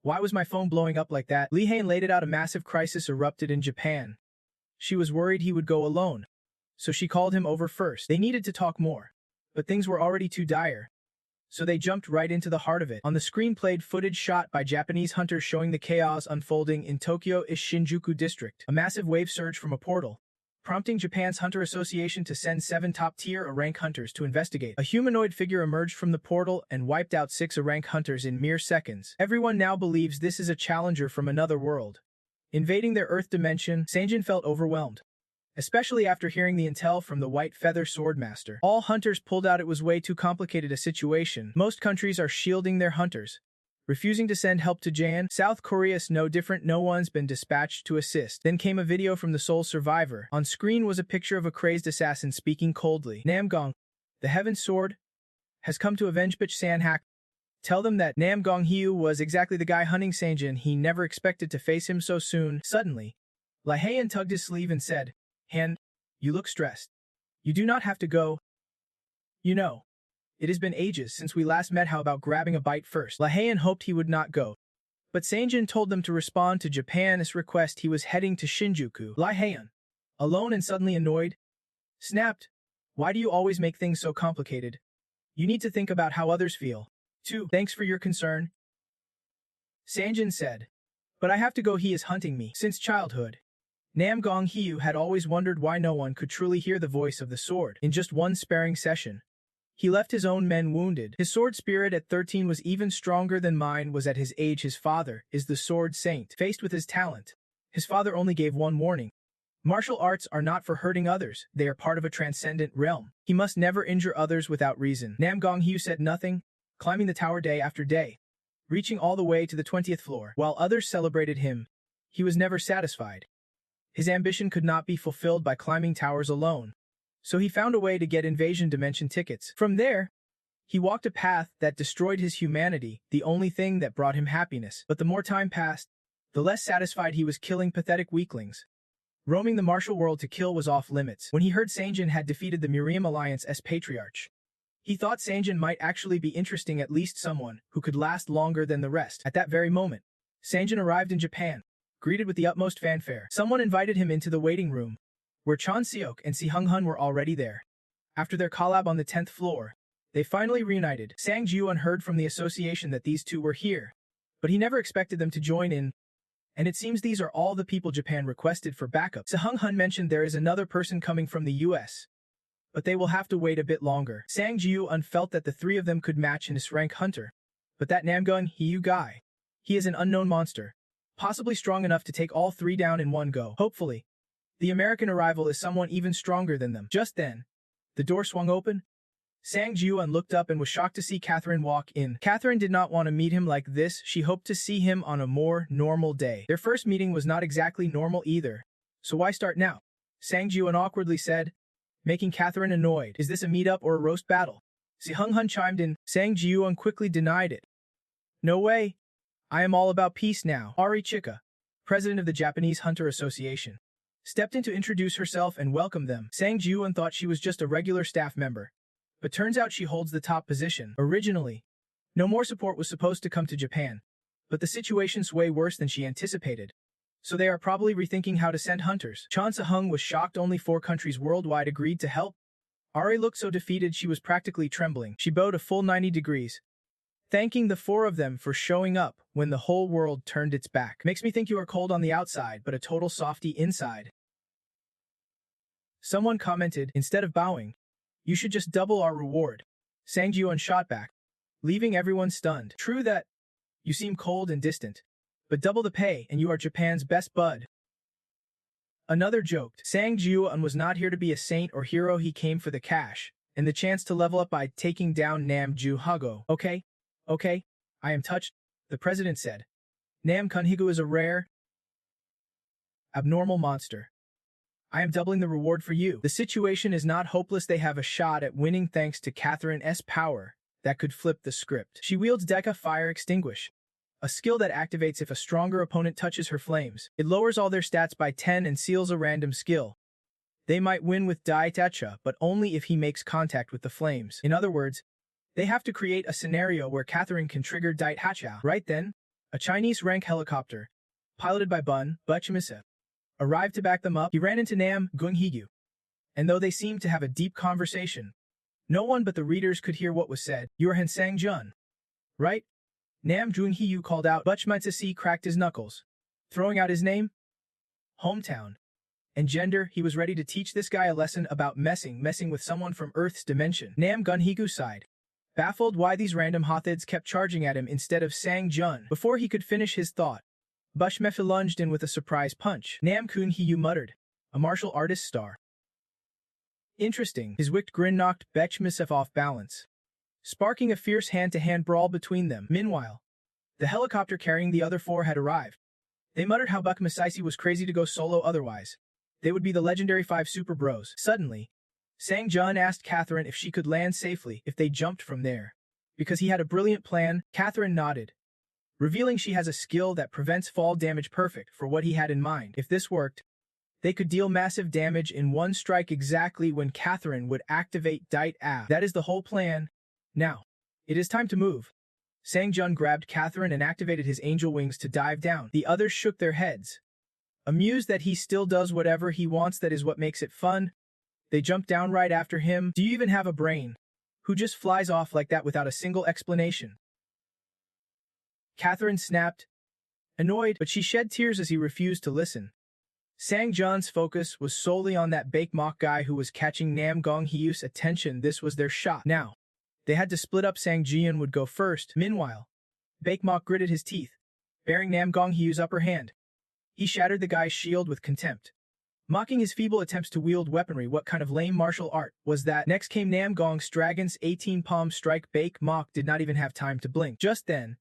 [SPEAKER 1] "Why was my phone blowing up like that?" Lee Heian laid it out. A massive crisis erupted in Japan. She was worried he would go alone, so she called him over first. They needed to talk more, but things were already too dire, so they jumped right into the heart of it. On the screen played footage shot by Japanese hunters showing the chaos unfolding in Tokyo-ish Shinjuku district. A massive wave surged from a portal, prompting Japan's Hunter Association to send 7 top-tier A-rank hunters to investigate. A humanoid figure emerged from the portal and wiped out 6 A-rank hunters in mere seconds. Everyone now believes this is a challenger from another world invading their Earth dimension. Sanjin felt overwhelmed, especially after hearing the intel from the White Feather Swordmaster. All hunters pulled out. It was way too complicated a situation. Most countries are shielding their hunters, refusing to send help to Japan. South Korea's no different. No one's been dispatched to assist. Then came a video from the sole survivor. On screen was a picture of a crazed assassin speaking coldly. "Namgong, the Heaven Sword, has come to avenge bitch Sanhak. Tell them that Namgong Hiyu was exactly the guy hunting Sanjin. He never expected to face him so soon." Suddenly, Lee Heian tugged his sleeve and said, "Han, you look stressed. You do not have to go. You know, it has been ages since we last met. How about grabbing a bite first?" Lee Heian hoped he would not go, but Sanjin told them to respond to Japan's request. He was heading to Shinjuku. Lee Heian, alone and suddenly annoyed, snapped, "Why do you always make things so complicated? You need to think about how others feel, too." "Thanks for your concern," Sanjin said, "but I have to go. He is hunting me since childhood." Namgong Hiyu had always wondered why no one could truly hear the voice of the sword. In just one sparring session, he left his own men wounded. His sword spirit at 13 was even stronger than mine was at his age. His father is the sword saint. Faced with his talent, his father only gave one warning. Martial arts are not for hurting others. They are part of a transcendent realm. He must never injure others without reason. Namgong Hiyu said nothing, climbing the tower day after day, reaching all the way to the 20th floor. While others celebrated him, he was never satisfied. His ambition could not be fulfilled by climbing towers alone. So he found a way to get Invasion Dimension tickets. From there, he walked a path that destroyed his humanity, the only thing that brought him happiness. But the more time passed, the less satisfied he was killing pathetic weaklings. Roaming the martial world to kill was off limits. When he heard Sanjin had defeated the Miriam Alliance as Patriarch, he thought Sanjin might actually be interesting, at least someone who could last longer than the rest. At that very moment, Sanjin arrived in Japan, greeted with the utmost fanfare. Someone invited him into the waiting room, where Chan Seok and Si Hung Hun were already there. After their collab on the 10th floor, they finally reunited. Sang Jiwon heard from the association that these two were here, but he never expected them to join in, and it seems these are all the people Japan requested for backup. Si Hung Hun mentioned there is another person coming from the US, but they will have to wait a bit longer. Sang Jiwon felt that the three of them could match in his rank hunter, but that Namgung Hiyu guy, he is an unknown monster, possibly strong enough to take all three down in one go. Hopefully, the American arrival is someone even stronger than them. Just then, the door swung open. Sang Jiwon looked up and was shocked to see Catherine walk in. Catherine did not want to meet him like this. She hoped to see him on a more normal day. Their first meeting was not exactly normal either, so why start now? Sang Jiwon awkwardly said, making Catherine annoyed. Is this a meetup or a roast battle? Si Hung Hun chimed in. Sang Jiwon quickly denied it. No way. I am all about peace now. Ari Chika, president of the Japanese Hunter Association, stepped in to introduce herself and welcome them. Sang Jiwon thought she was just a regular staff member, but turns out she holds the top position. Originally, no more support was supposed to come to Japan, but the situation's way worse than she anticipated, so they are probably rethinking how to send hunters. Chan Se-hung was shocked only 4 countries worldwide agreed to help. Ari looked so defeated she was practically trembling. She bowed a full 90 degrees, thanking the 4 of them for showing up when the whole world turned its back. Makes me think you are cold on the outside but a total softie inside. Someone commented, instead of bowing, you should just double our reward. Sang Jiwon shot back, leaving everyone stunned. True that you seem cold and distant, but double the pay and you are Japan's best bud. Another joked. Sang Jiwon was not here to be a saint or hero, he came for the cash, and the chance to level up by taking down Nam Ju Hago. Okay, I am touched, the president said. Nam Kunhigu is a rare, abnormal monster. I am doubling the reward for you. The situation is not hopeless, they have a shot at winning thanks to Catherine's power that could flip the script. She wields Deca Fire Extinguish, a skill that activates if a stronger opponent touches her flames. It lowers all their stats by 10 and seals a random skill. They might win with Dai Tacha, but only if he makes contact with the flames. In other words, they have to create a scenario where Catherine can trigger Dai Tacha. Right then, a Chinese rank helicopter, piloted by Bun Butchmisa, arrived to back them up. He ran into Nam Gung-higyu, and though they seemed to have a deep conversation, no one but the readers could hear what was said. You are Han Sang-jun, right? Nam Gung-higyu called out. Butchmisa cracked his knuckles, throwing out his name, hometown, and gender. He was ready to teach this guy a lesson about messing with someone from Earth's dimension. Nam Gung-higyu sighed, baffled why these random hothids kept charging at him instead of Sang-jun. Before he could finish his thought, Bushmefa lunged in with a surprise punch. Nam Kun-hyu muttered, a martial artist star. Interesting. His wicked grin knocked Butchmisa off balance, sparking a fierce hand-to-hand brawl between them. Meanwhile, the helicopter carrying the other 4 had arrived. They muttered how Butchmisa was crazy to go solo, otherwise they would be the legendary 5 super bros. Suddenly, Sang-jun asked Catherine if she could land safely if they jumped from there, because he had a brilliant plan. Catherine nodded, revealing she has a skill that prevents fall damage, perfect for what he had in mind. If this worked, they could deal massive damage in one strike exactly when Catherine would activate Dite A. That is the whole plan. Now, it is time to move. Sang-jun grabbed Catherine and activated his angel wings to dive down. The others shook their heads, amused that he still does whatever he wants. That is what makes it fun. They jumped down right after him. Do you even have a brain? Who just flies off like that without a single explanation? Catherine snapped, annoyed, but she shed tears as he refused to listen. Sang-jun's focus was solely on that Baekmok guy who was catching Nam Gong-hyu's attention. This was their shot. Now, they had to split up. Sang-jian would go first. Meanwhile, Baekmok gritted his teeth, bearing Nam Gong-hyu's upper hand. He shattered the guy's shield with contempt, mocking his feeble attempts to wield weaponry. What kind of lame martial art was that? Next came Nam Gong's Dragon's 18-palm strike. Baekmok did not even have time to blink. Just then,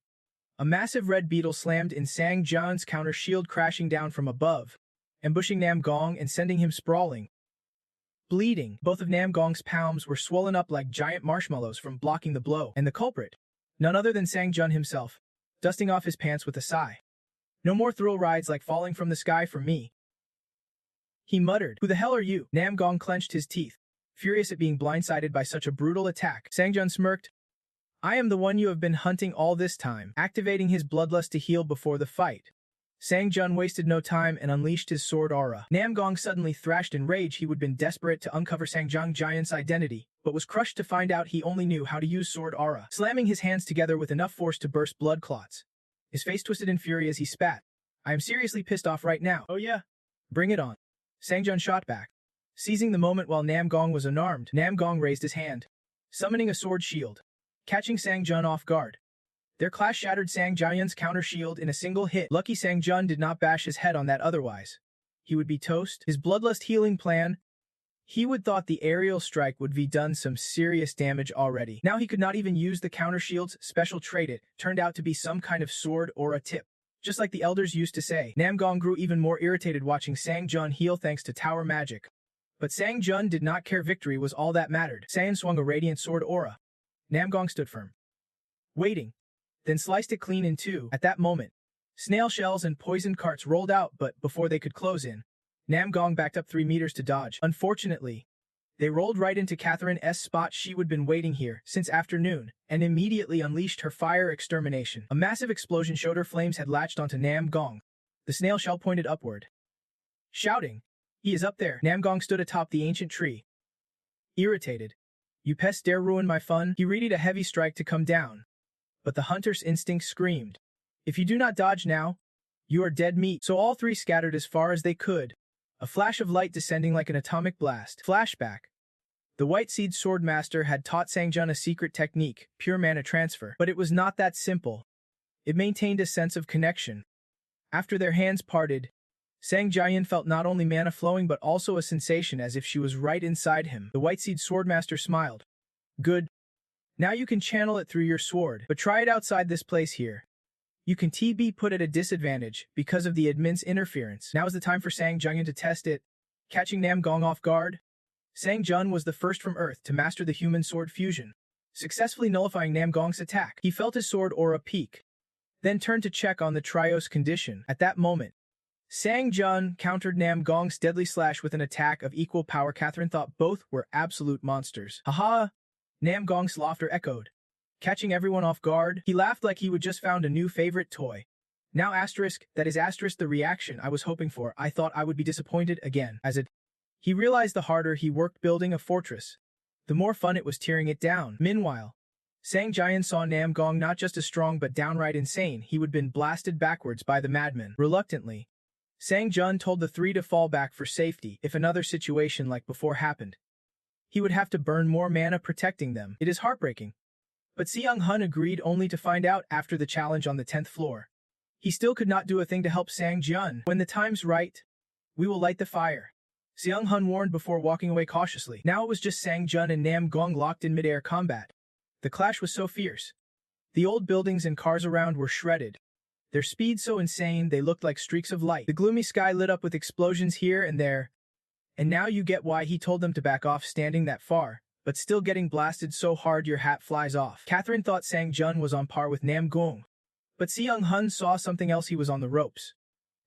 [SPEAKER 1] a massive red beetle slammed in Sang-jun's counter shield, crashing down from above, ambushing Nam Gong and sending him sprawling. bleeding. Both of Nam Gong's palms were swollen up like giant marshmallows from blocking the blow, and the culprit, none other than Sang Jun himself, dusting off his pants with a sigh. No more thrill rides like falling from the sky for me. He muttered, "Who the hell are you?" Nam Gong clenched his teeth, furious at being blindsided by such a brutal attack. Sang Jun smirked. "I am the one you have been hunting all this time," activating his bloodlust to heal before the fight. Sang Jun wasted no time and unleashed his sword aura. Nam Gong suddenly thrashed in rage. He would have been desperate to uncover Sang Jun Giant's identity, but was crushed to find out he only knew how to use sword aura, slamming his hands together with enough force to burst blood clots. His face twisted in fury as he spat. "I am seriously pissed off right now." "Oh yeah? Bring it on." Sang Jun shot back. Seizing the moment while Nam Gong was unarmed, Nam Gong raised his hand, summoning a sword shield, catching Sang Jun off guard. Their clash shattered Sang Jian's counter shield in a single hit. Lucky Sang Jun did not bash his head on that otherwise. He would be toast. His bloodlust healing plan. He would thought the aerial strike would be done some serious damage already. Now he could not even use the counter shield's special trait. It turned out to be some kind of sword or a tip. Just like the elders used to say, Nam Gong grew even more irritated watching Sang Jun heal thanks to tower magic. But Sang Jun did not care. Victory was all that mattered. Sang swung a radiant sword aura. Nam Gong stood firm, waiting, then sliced it clean in two. At that moment, snail shells and poisoned carts rolled out, but before they could close in, Nam Gong backed up 3 meters to dodge. Unfortunately, they rolled right into Catherine's spot. She would been waiting here since afternoon, and immediately unleashed her fire extermination. A massive explosion showed her flames had latched onto Nam Gong. The snail shell pointed upward. Shouting, "He is up there!" Nam Gong stood atop the ancient tree. Irritated. "You pests dare ruin my fun?" He readied a heavy strike to come down. But the hunter's instinct screamed, "If you do not dodge now, you are dead meat." So all three scattered as far as they could, a flash of light descending like an atomic blast. Flashback. The White Seed Swordmaster had taught Sang Jun a secret technique, pure mana transfer. But it was not that simple. It maintained a sense of connection. After their hands parted, Sang Jian felt not only mana flowing but also a sensation as if she was right inside him. The White Seed Swordmaster smiled. "Good. Now you can channel it through your sword, but try it outside this place here. You can be put at a disadvantage because of the admin's interference." Now is the time for Sang Jian to test it, catching Nam Gong off guard. Sang Jun was the first from Earth to master the human sword fusion, successfully nullifying Nam Gong's attack. He felt his sword aura peak, then turned to check on the Trios condition. At that moment, Sang Jun countered Nam Gong's deadly slash with an attack of equal power. Catherine thought both were absolute monsters. "Haha!" Nam Gong's laughter echoed, catching everyone off guard. He laughed like he would just found a new favorite toy. Now asterisk, that is asterisk the reaction I was hoping for. I thought I would be disappointed again. He realized the harder he worked building a fortress, the more fun it was tearing it down. Meanwhile, Sang Jian saw Nam Gong not just as strong but downright insane. He would been blasted backwards by the madman. Reluctantly, Sang Jun told the three to fall back for safety. If another situation like before happened, he would have to burn more mana protecting them. It is heartbreaking. But Seung Hun agreed only to find out after the challenge on the 10th floor. He still could not do a thing to help Sang Jun. "When the time's right, we will light the fire," Seung Hun warned before walking away cautiously. Now it was just Sang Jun and Nam Gong locked in mid-air combat. The clash was so fierce. The old buildings and cars around were shredded, their speed so insane they looked like streaks of light. The gloomy sky lit up with explosions here and there. And now you get why he told them to back off standing that far, but still getting blasted so hard your hat flies off. Catherine thought Sang Jun was on par with Nam Gong, but Seung Hun saw something else. He was on the ropes,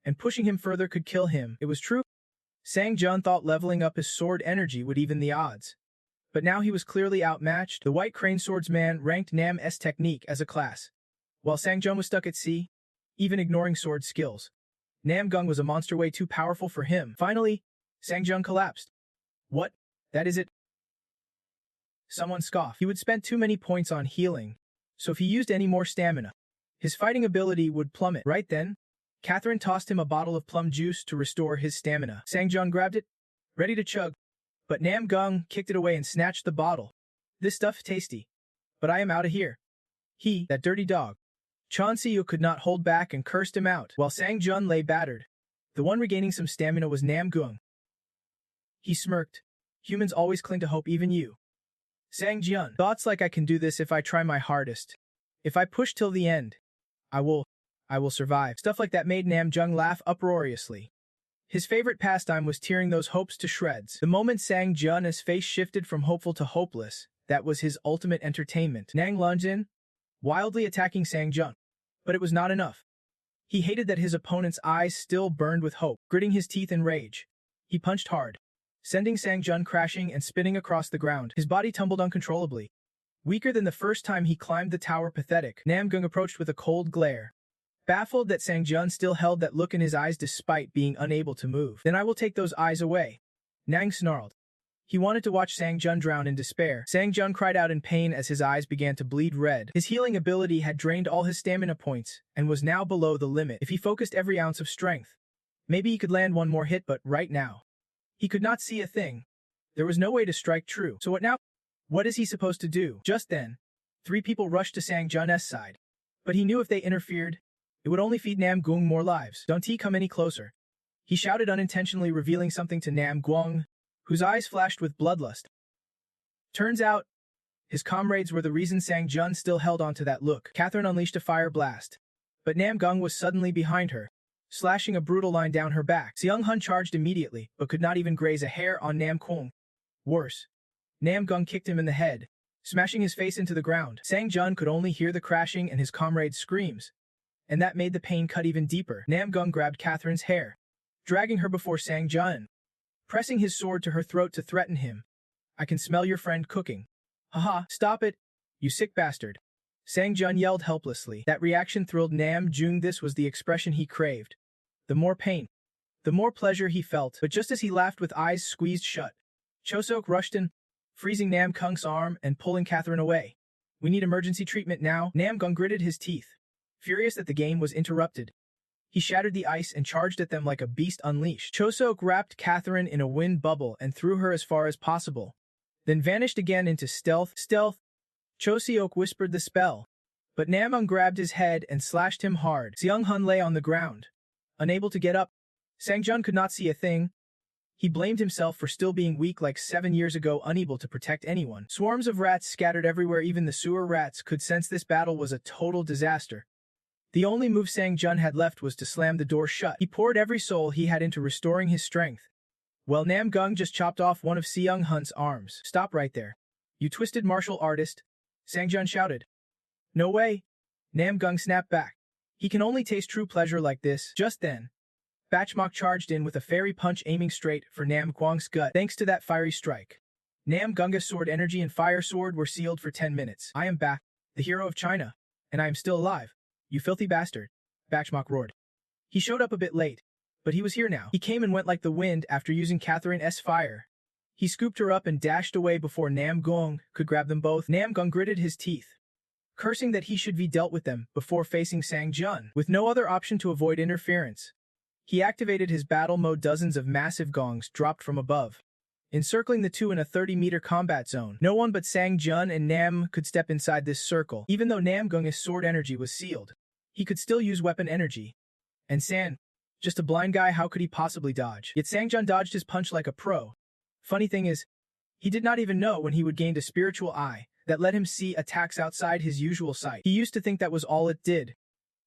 [SPEAKER 1] and pushing him further could kill him. It was true. Sang Jun thought leveling up his sword energy would even the odds, but now he was clearly outmatched. The White Crane Swordsman ranked Nam's technique as a class, while Sang Jun was stuck at sea, even ignoring sword skills. Nam Gong was a monster way too powerful for him. Finally, Sang Jun collapsed. "What? That is it?" Someone scoffed. He would spend too many points on healing, so if he used any more stamina, his fighting ability would plummet. Right then, Catherine tossed him a bottle of plum juice to restore his stamina. Sang Jun grabbed it, ready to chug, but Nam Gong kicked it away and snatched the bottle. "This stuff tasty, but I am out of here." That dirty dog. Chan Siu could not hold back and cursed him out, while Sang Jun lay battered. The one regaining some stamina was Nam Gong. He smirked. "Humans always cling to hope, even you." Sang Jun, "Thoughts like I can do this if I try my hardest. If I push till the end, I will survive." Stuff like that made Nam Jung laugh uproariously. His favorite pastime was tearing those hopes to shreds. The moment Sang Jun's face shifted from hopeful to hopeless, that was his ultimate entertainment. Nang lunged in, wildly attacking Sang Jun. But it was not enough. He hated that his opponent's eyes still burned with hope. Gritting his teeth in rage, he punched hard, sending Sang Jun crashing and spinning across the ground. His body tumbled uncontrollably. Weaker than the first time he climbed the tower, pathetic, Nam Gung approached with a cold glare, baffled that Sang Jun still held that look in his eyes despite being unable to move. "Then I will take those eyes away," Nang snarled. He wanted to watch Sang Jun drown in despair. Sang Jun cried out in pain as his eyes began to bleed red. His healing ability had drained all his stamina points and was now below the limit. If he focused every ounce of strength, maybe he could land one more hit, but right now, he could not see a thing. There was no way to strike true. So what now? What is he supposed to do? Just then, 3 people rushed to Sang Jun's side. But he knew if they interfered, it would only feed Nam Gung more lives. "Don't he come any closer," he shouted, unintentionally revealing something to Nam Guang, whose eyes flashed with bloodlust. Turns out, his comrades were the reason Sang Jun still held on to that look. Catherine unleashed a fire blast, but Nam Gung was suddenly behind her, slashing a brutal line down her back. Seung Hun charged immediately, but could not even graze a hair on Nam Gung. Worse, Nam Gung kicked him in the head, smashing his face into the ground. Sang Jun could only hear the crashing and his comrades' screams, and that made the pain cut even deeper. Nam Gung grabbed Catherine's hair, dragging her before Sang Jun, pressing his sword to her throat to threaten him. "I can smell your friend cooking." "Haha, stop it, you sick bastard," Sang Jun yelled helplessly. That reaction thrilled Nam Jung. This was the expression he craved. The more pain, the more pleasure he felt. But just as he laughed with eyes squeezed shut, Chosok rushed in, freezing Nam Kung's arm and pulling Catherine away. "We need emergency treatment now." Nam Gung gritted his teeth, furious that the game was interrupted. He shattered the ice and charged at them like a beast unleashed. Chosok wrapped Catherine in a wind bubble and threw her as far as possible, then vanished again into stealth. Choseok whispered the spell, but Nam Gung grabbed his head and slashed him hard. Seung Hun lay on the ground, unable to get up. Sang Jun could not see a thing. He blamed himself for still being weak like 7 years ago, unable to protect anyone. Swarms of rats scattered everywhere. Even the sewer rats could sense this battle was a total disaster. The only move Sang Jun had left was to slam the door shut. He poured every soul he had into restoring his strength, while Nam Gung just chopped off one of Seung Hun's arms. "Stop right there, you twisted martial artist," Sang Jun shouted. "No way," Nam Gung snapped back. "He can only taste true pleasure like this." Just then, Bachmok charged in with a fairy punch aiming straight for Nam Guang's gut. Thanks to that fiery strike, Nam Gunga's sword energy and fire sword were sealed for 10 minutes. "I am back, the hero of China, and I am still alive, you filthy bastard," Bachmok roared. He showed up a bit late, but he was here now. He came and went like the wind after using Catherine's fire. He scooped her up and dashed away before Nam Gung could grab them both. Nam Gung gritted his teeth, cursing that he should be dealt with them before facing Sang Jun. With no other option to avoid interference, he activated his battle mode. Dozens of massive gongs dropped from above, encircling the two in a 30-meter combat zone. No one but Sang Jun and Nam could step inside this circle. Even though Nam Gung's sword energy was sealed, he could still use weapon energy. And San, just a blind guy, how could he possibly dodge? Yet Sang Jun dodged his punch like a pro. Funny thing is, he did not even know when he would gain a spiritual eye that let him see attacks outside his usual sight. He used to think that was all it did.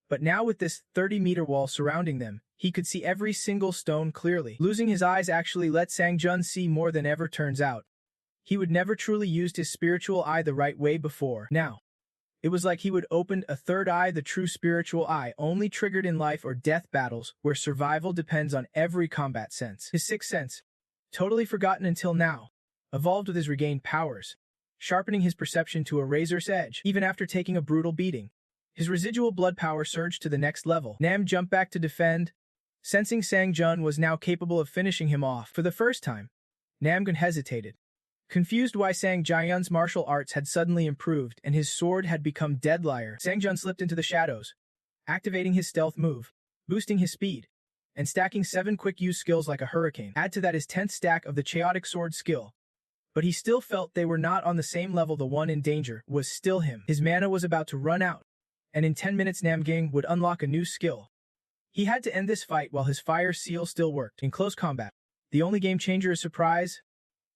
[SPEAKER 1] But now with this 30-meter wall surrounding them, he could see every single stone clearly. Losing his eyes actually let Sang Jun see more than ever. Turns out, he would never truly used his spiritual eye the right way before. Now, it was like he would opened a third eye. The true spiritual eye only triggered in life or death battles where survival depends on every combat sense. His sixth sense, totally forgotten until now, evolved with his regained powers, sharpening his perception to a razor's edge. Even after taking a brutal beating, his residual blood power surged to the next level. Nam jumped back to defend, sensing Sang Jun was now capable of finishing him off. For the first time, Nam Gun hesitated, confused why Sang Jayun's martial arts had suddenly improved and his sword had become deadlier. Sang Jun slipped into the shadows, activating his stealth move, boosting his speed, and stacking 7 quick-use skills like a hurricane. Add to that his 10th stack of the chaotic sword skill. But he still felt they were not on the same level. The one in danger was still him. His mana was about to run out, and in 10 minutes Namgang would unlock a new skill. He had to end this fight while his fire seal still worked. In close combat, the only game changer is surprise.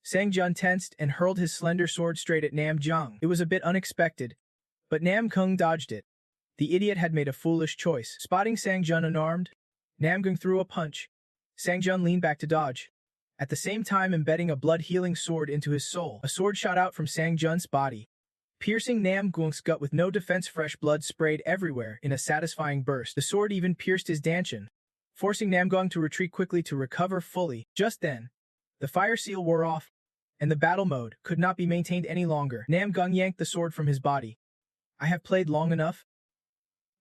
[SPEAKER 1] Sang Jun tensed and hurled his slender sword straight at Nam Jung. It was a bit unexpected, but Nam Kung dodged it. The idiot had made a foolish choice. Spotting Sang Jun unarmed, Nam Gung threw a punch, Sang Jun leaned back to dodge, at the same time embedding a blood-healing sword into his soul. A sword shot out from Sang Jun's body, piercing Nam Gung's gut with no defense. Fresh blood sprayed everywhere in a satisfying burst. The sword even pierced his dantian, forcing Nam Gung to retreat quickly to recover fully. Just then, the fire seal wore off, and the battle mode could not be maintained any longer. Nam Gung yanked the sword from his body. I have played long enough.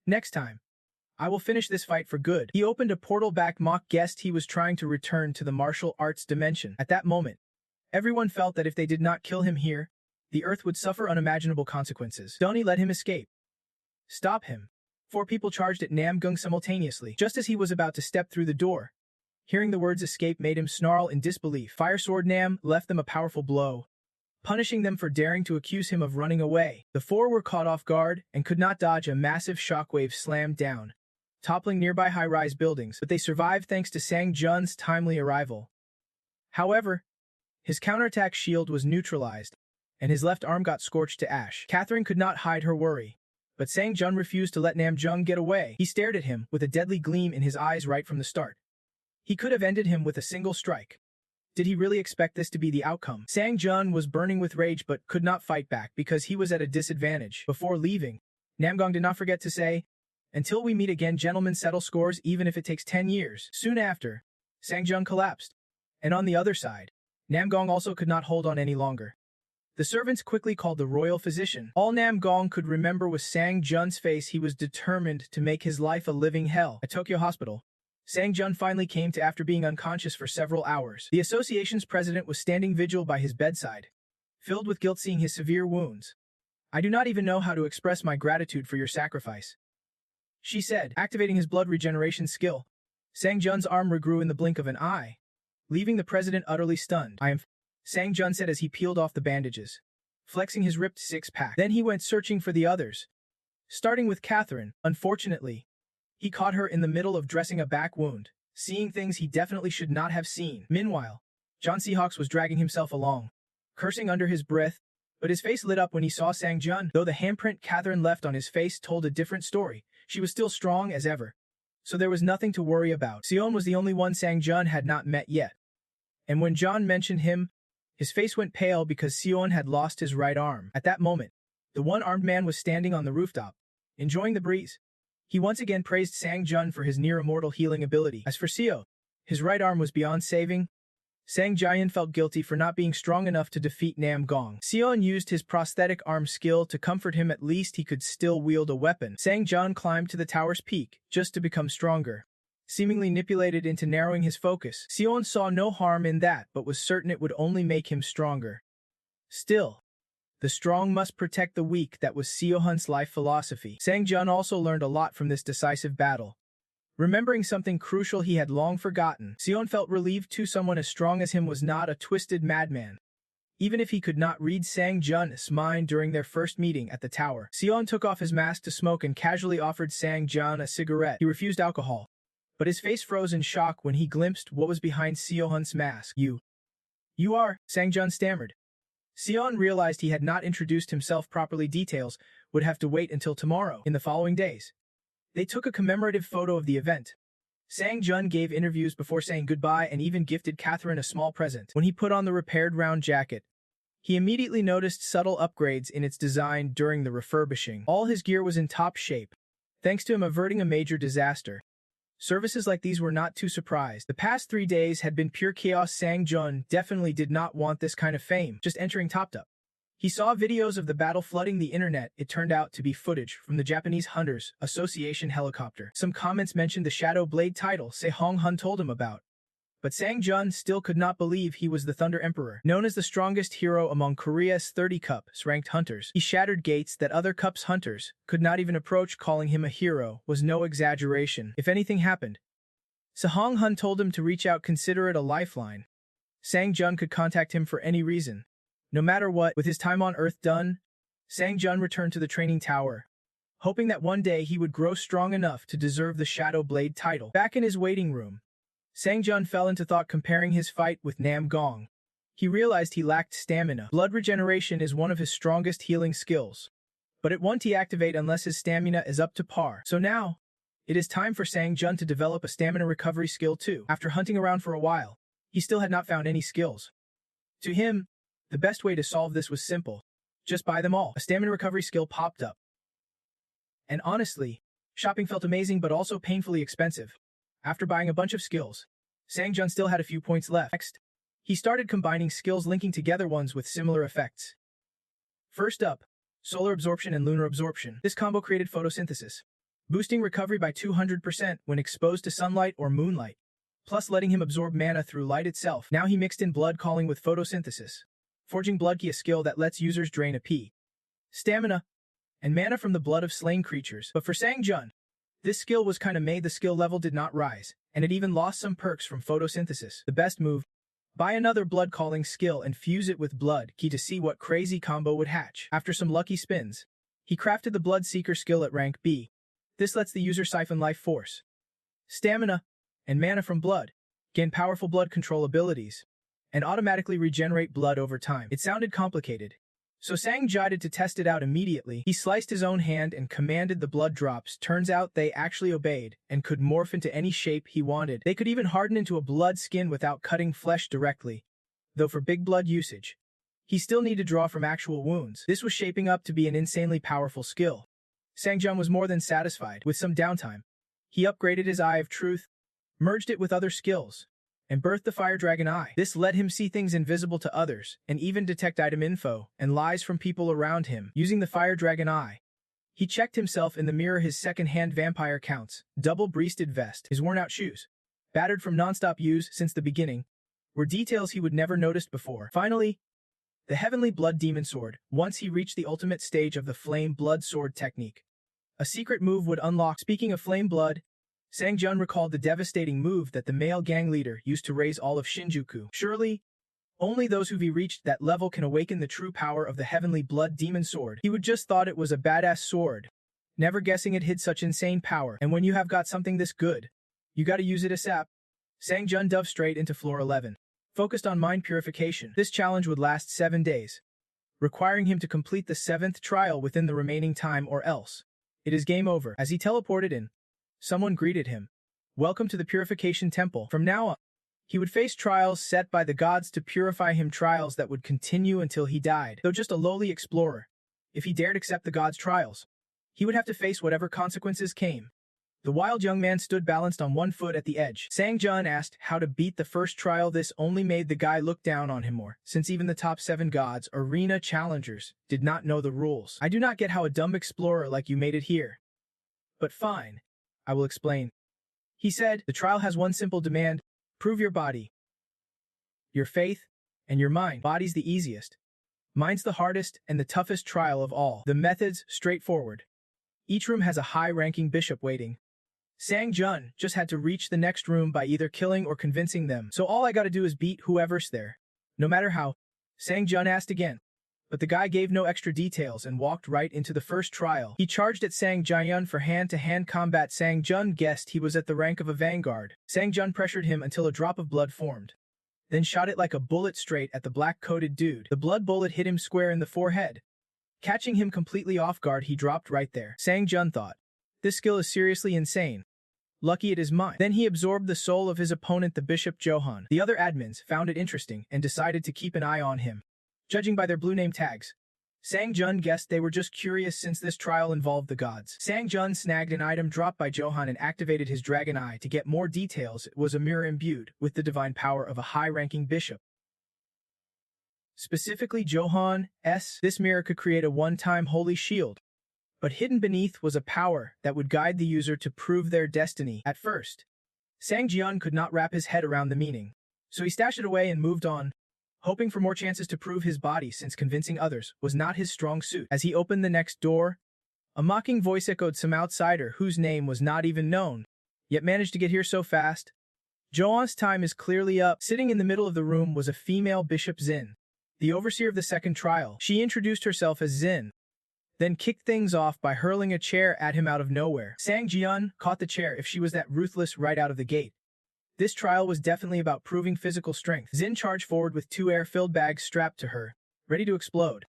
[SPEAKER 1] Next time, I will finish this fight for good. He opened a portal back. Mock guessed he was trying to return to the martial arts dimension. At that moment, everyone felt that if they did not kill him here, the earth would suffer unimaginable consequences. Donnie let him escape. Stop him. 4 people charged at Nam Gung simultaneously. Just as he was about to step through the door, hearing the words escape made him snarl in disbelief. Fire Sword Nam left them a powerful blow, punishing them for daring to accuse him of running away. The 4 were caught off guard and could not dodge a massive shockwave slammed down, toppling nearby high-rise buildings, but they survived thanks to Sang Jun's timely arrival. However, his counterattack shield was neutralized, and his left arm got scorched to ash. Catherine could not hide her worry, but Sang Jun refused to let Nam Jung get away. He stared at him with a deadly gleam in his eyes right from the start. He could have ended him with a single strike. Did he really expect this to be the outcome? Sang Jun was burning with rage but could not fight back because he was at a disadvantage. Before leaving, Nam Gong did not forget to say, "Until we meet again, gentlemen, settle scores even if it takes 10 years. Soon after, Sang Jun collapsed. And on the other side, Nam Gong also could not hold on any longer. The servants quickly called the royal physician. All Nam Gong could remember was Sang Jun's face. He was determined to make his life a living hell. At Tokyo Hospital, Sang Jun finally came to after being unconscious for several hours. The association's president was standing vigil by his bedside, filled with guilt seeing his severe wounds. "I do not even know how to express my gratitude for your sacrifice," she said, activating his blood regeneration skill. Sang Jun's arm regrew in the blink of an eye, leaving the president utterly stunned. Sang Jun said as he peeled off the bandages, flexing his ripped six-pack. Then he went searching for the others, starting with Catherine. Unfortunately, he caught her in the middle of dressing a back wound, seeing things he definitely should not have seen. Meanwhile, John Seahawks was dragging himself along, cursing under his breath, but his face lit up when he saw Sang Jun. Though the handprint Catherine left on his face told a different story, she was still strong as ever, so there was nothing to worry about. Sion was the only one Sang Jun had not met yet, and when John mentioned him, his face went pale because Sion had lost his right arm. At that moment, the one-armed man was standing on the rooftop, enjoying the breeze. He once again praised Sang Jun for his near-immortal healing ability. As for Seo, his right arm was beyond saving. Sang Jian felt guilty for not being strong enough to defeat Nam Gong. Sion used his prosthetic arm skill to comfort him. At least he could still wield a weapon. Sang Jun climbed to the tower's peak, just to become stronger, seemingly manipulated into narrowing his focus. Sion saw no harm in that, but was certain it would only make him stronger. Still, the strong must protect the weak. That was Seo Hun's life philosophy. Sang Jun also learned a lot from this decisive battle. Remembering something crucial he had long forgotten, Sion felt relieved too. Someone as strong as him was not a twisted madman. Even if he could not read Sang Jun's mind during their first meeting at the tower, Sion took off his mask to smoke and casually offered Sang Jun a cigarette. He refused alcohol, but his face froze in shock when he glimpsed what was behind Seo Hun's mask. You are, Sang Jun stammered. Sion realized he had not introduced himself properly. Details would have to wait until tomorrow. In the following days, they took a commemorative photo of the event. Sang Jun gave interviews before saying goodbye and even gifted Catherine a small present. When he put on the repaired round jacket, he immediately noticed subtle upgrades in its design during the refurbishing. All his gear was in top shape, thanks to him averting a major disaster. Services like these were not too surprised. The past 3 days had been pure chaos. Sang Jun definitely did not want this kind of fame, just entering topped up. He saw videos of the battle flooding the internet. It turned out to be footage from the Japanese Hunters Association helicopter. Some comments mentioned the Shadow Blade title Sehong Hun told him about. But Sang Jun still could not believe he was the Thunder Emperor. Known as the strongest hero among Korea's 30 Cups ranked hunters, he shattered gates that other Cups hunters could not even approach. Calling him a hero was no exaggeration. If anything happened, Sehong Hun told him to reach out, consider it a lifeline. Sang Jun could contact him for any reason, no matter what. With his time on Earth done, Sang Jun returned to the training tower, hoping that one day he would grow strong enough to deserve the Shadow Blade title. Back in his waiting room, Sang Jun fell into thought comparing his fight with Nam Gong. He realized he lacked stamina. Blood regeneration is one of his strongest healing skills, but it won't deactivate unless his stamina is up to par. So now, It is time for Sang Jun to develop a stamina recovery skill too. After hunting around for a while, he still had not found any skills. To him, the best way to solve this was simple. Just buy them all. A stamina recovery skill popped up. And honestly, shopping felt amazing but also painfully expensive. After buying a bunch of skills, Sang Jun still had a few points left. Next, he started combining skills linking together ones with similar effects. First up, solar absorption and lunar absorption. This combo created photosynthesis, boosting recovery by 200% when exposed to sunlight or moonlight, plus letting him absorb mana through light itself. Now he mixed in blood calling with photosynthesis, forging blood ki, a skill that lets users drain a P, stamina, and mana from the blood of slain creatures. But for Sang Jun, this skill was kinda made. The skill level did not rise, and it even lost some perks from photosynthesis. The best move, buy another blood calling skill and fuse it with blood ki to see what crazy combo would hatch. After some lucky spins, he crafted the blood seeker skill at rank B. This lets the user siphon life force, stamina, and mana from blood, gain powerful blood control abilities, and automatically regenerate blood over time. It sounded complicated, so Sang decided to test it out immediately. He sliced his own hand and commanded the blood drops. Turns out they actually obeyed and could morph into any shape he wanted. They could even harden into a blood skin without cutting flesh directly, though for big blood usage, he still needed to draw from actual wounds. This was shaping up to be an insanely powerful skill. Sang Jun was more than satisfied. With some downtime, he upgraded his Eye of Truth, merged it with other skills, and birthed the Fire Dragon Eye. This let him see things invisible to others, and even detect item info and lies from people around him. Using the Fire Dragon Eye, he checked himself in the mirror. His second-hand vampire counts, double-breasted vest, his worn-out shoes, battered from non-stop use since the beginning, were details he would never noticed before. Finally, the Heavenly Blood Demon Sword. Once he reached the ultimate stage of the Flame Blood Sword technique, a secret move would unlock. Speaking of Flame Blood, Sang Jun recalled the devastating move that the male gang leader used to raise all of Shinjuku. Surely, only those who've reached that level can awaken the true power of the Heavenly Blood Demon Sword. He would just thought it was a badass sword, never guessing it hid such insane power. And when you have got something this good, you gotta use it ASAP. Sang Jun dove straight into floor 11, focused on mind purification. This challenge would last 7 days, requiring him to complete the 7th trial within the remaining time, or else it is game over. As he teleported in, someone greeted him. Welcome to the Purification Temple. From now on, he would face trials set by the gods to purify him, trials that would continue until he died. Though just a lowly explorer, if he dared accept the gods' trials, he would have to face whatever consequences came. The wild young man stood balanced on one foot at the edge. Sang Jun asked how to beat the first trial. This only made the guy look down on him more, since even the top 7 gods arena challengers did not know the rules. I do not get how a dumb explorer like you made it here. But fine, I will explain. He said, the trial has one simple demand: prove your body, your faith, and your mind. Body's the easiest. Mind's the hardest and the toughest trial of all. The method's straightforward. Each room has a high-ranking bishop waiting. Sang Jun just had to reach the next room by either killing or convincing them. So all I gotta do is beat whoever's there, no matter how. Sang Jun asked again, but the guy gave no extra details and walked right into the first trial. He charged at Sang Jun for hand-to-hand combat. Sang Jun guessed he was at the rank of a vanguard. Sang Jun pressured him until a drop of blood formed, then shot it like a bullet straight at the black-coated dude. The blood bullet hit him square in the forehead, catching him completely off guard. He dropped right there. Sang Jun thought, this skill is seriously insane. Lucky it is mine. Then he absorbed the soul of his opponent, the Bishop Johan. The other admins found it interesting and decided to keep an eye on him. Judging by their blue name tags, Sang Jun guessed they were just curious since this trial involved the gods. Sang Jun snagged an item dropped by Johan and activated his dragon eye to get more details. It was a mirror imbued with the divine power of a high-ranking bishop. Specifically Johan's, this mirror could create a one-time holy shield, but hidden beneath was a power that would guide the user to prove their destiny. At first, Sang Jun could not wrap his head around the meaning, so he stashed it away and moved on, hoping for more chances to prove his body since convincing others was not his strong suit. As he opened the next door, a mocking voice echoed, some outsider whose name was not even known, yet managed to get here so fast. Johan's time is clearly up. Sitting in the middle of the room was a female Bishop Xin, the overseer of the second trial. She introduced herself as Xin, then kicked things off by hurling a chair at him out of nowhere. Sang Jun caught the chair. If she was that ruthless right out of the gate, this trial was definitely about proving physical strength. Xin charged forward with 2 air-filled bags strapped to her, ready to explode.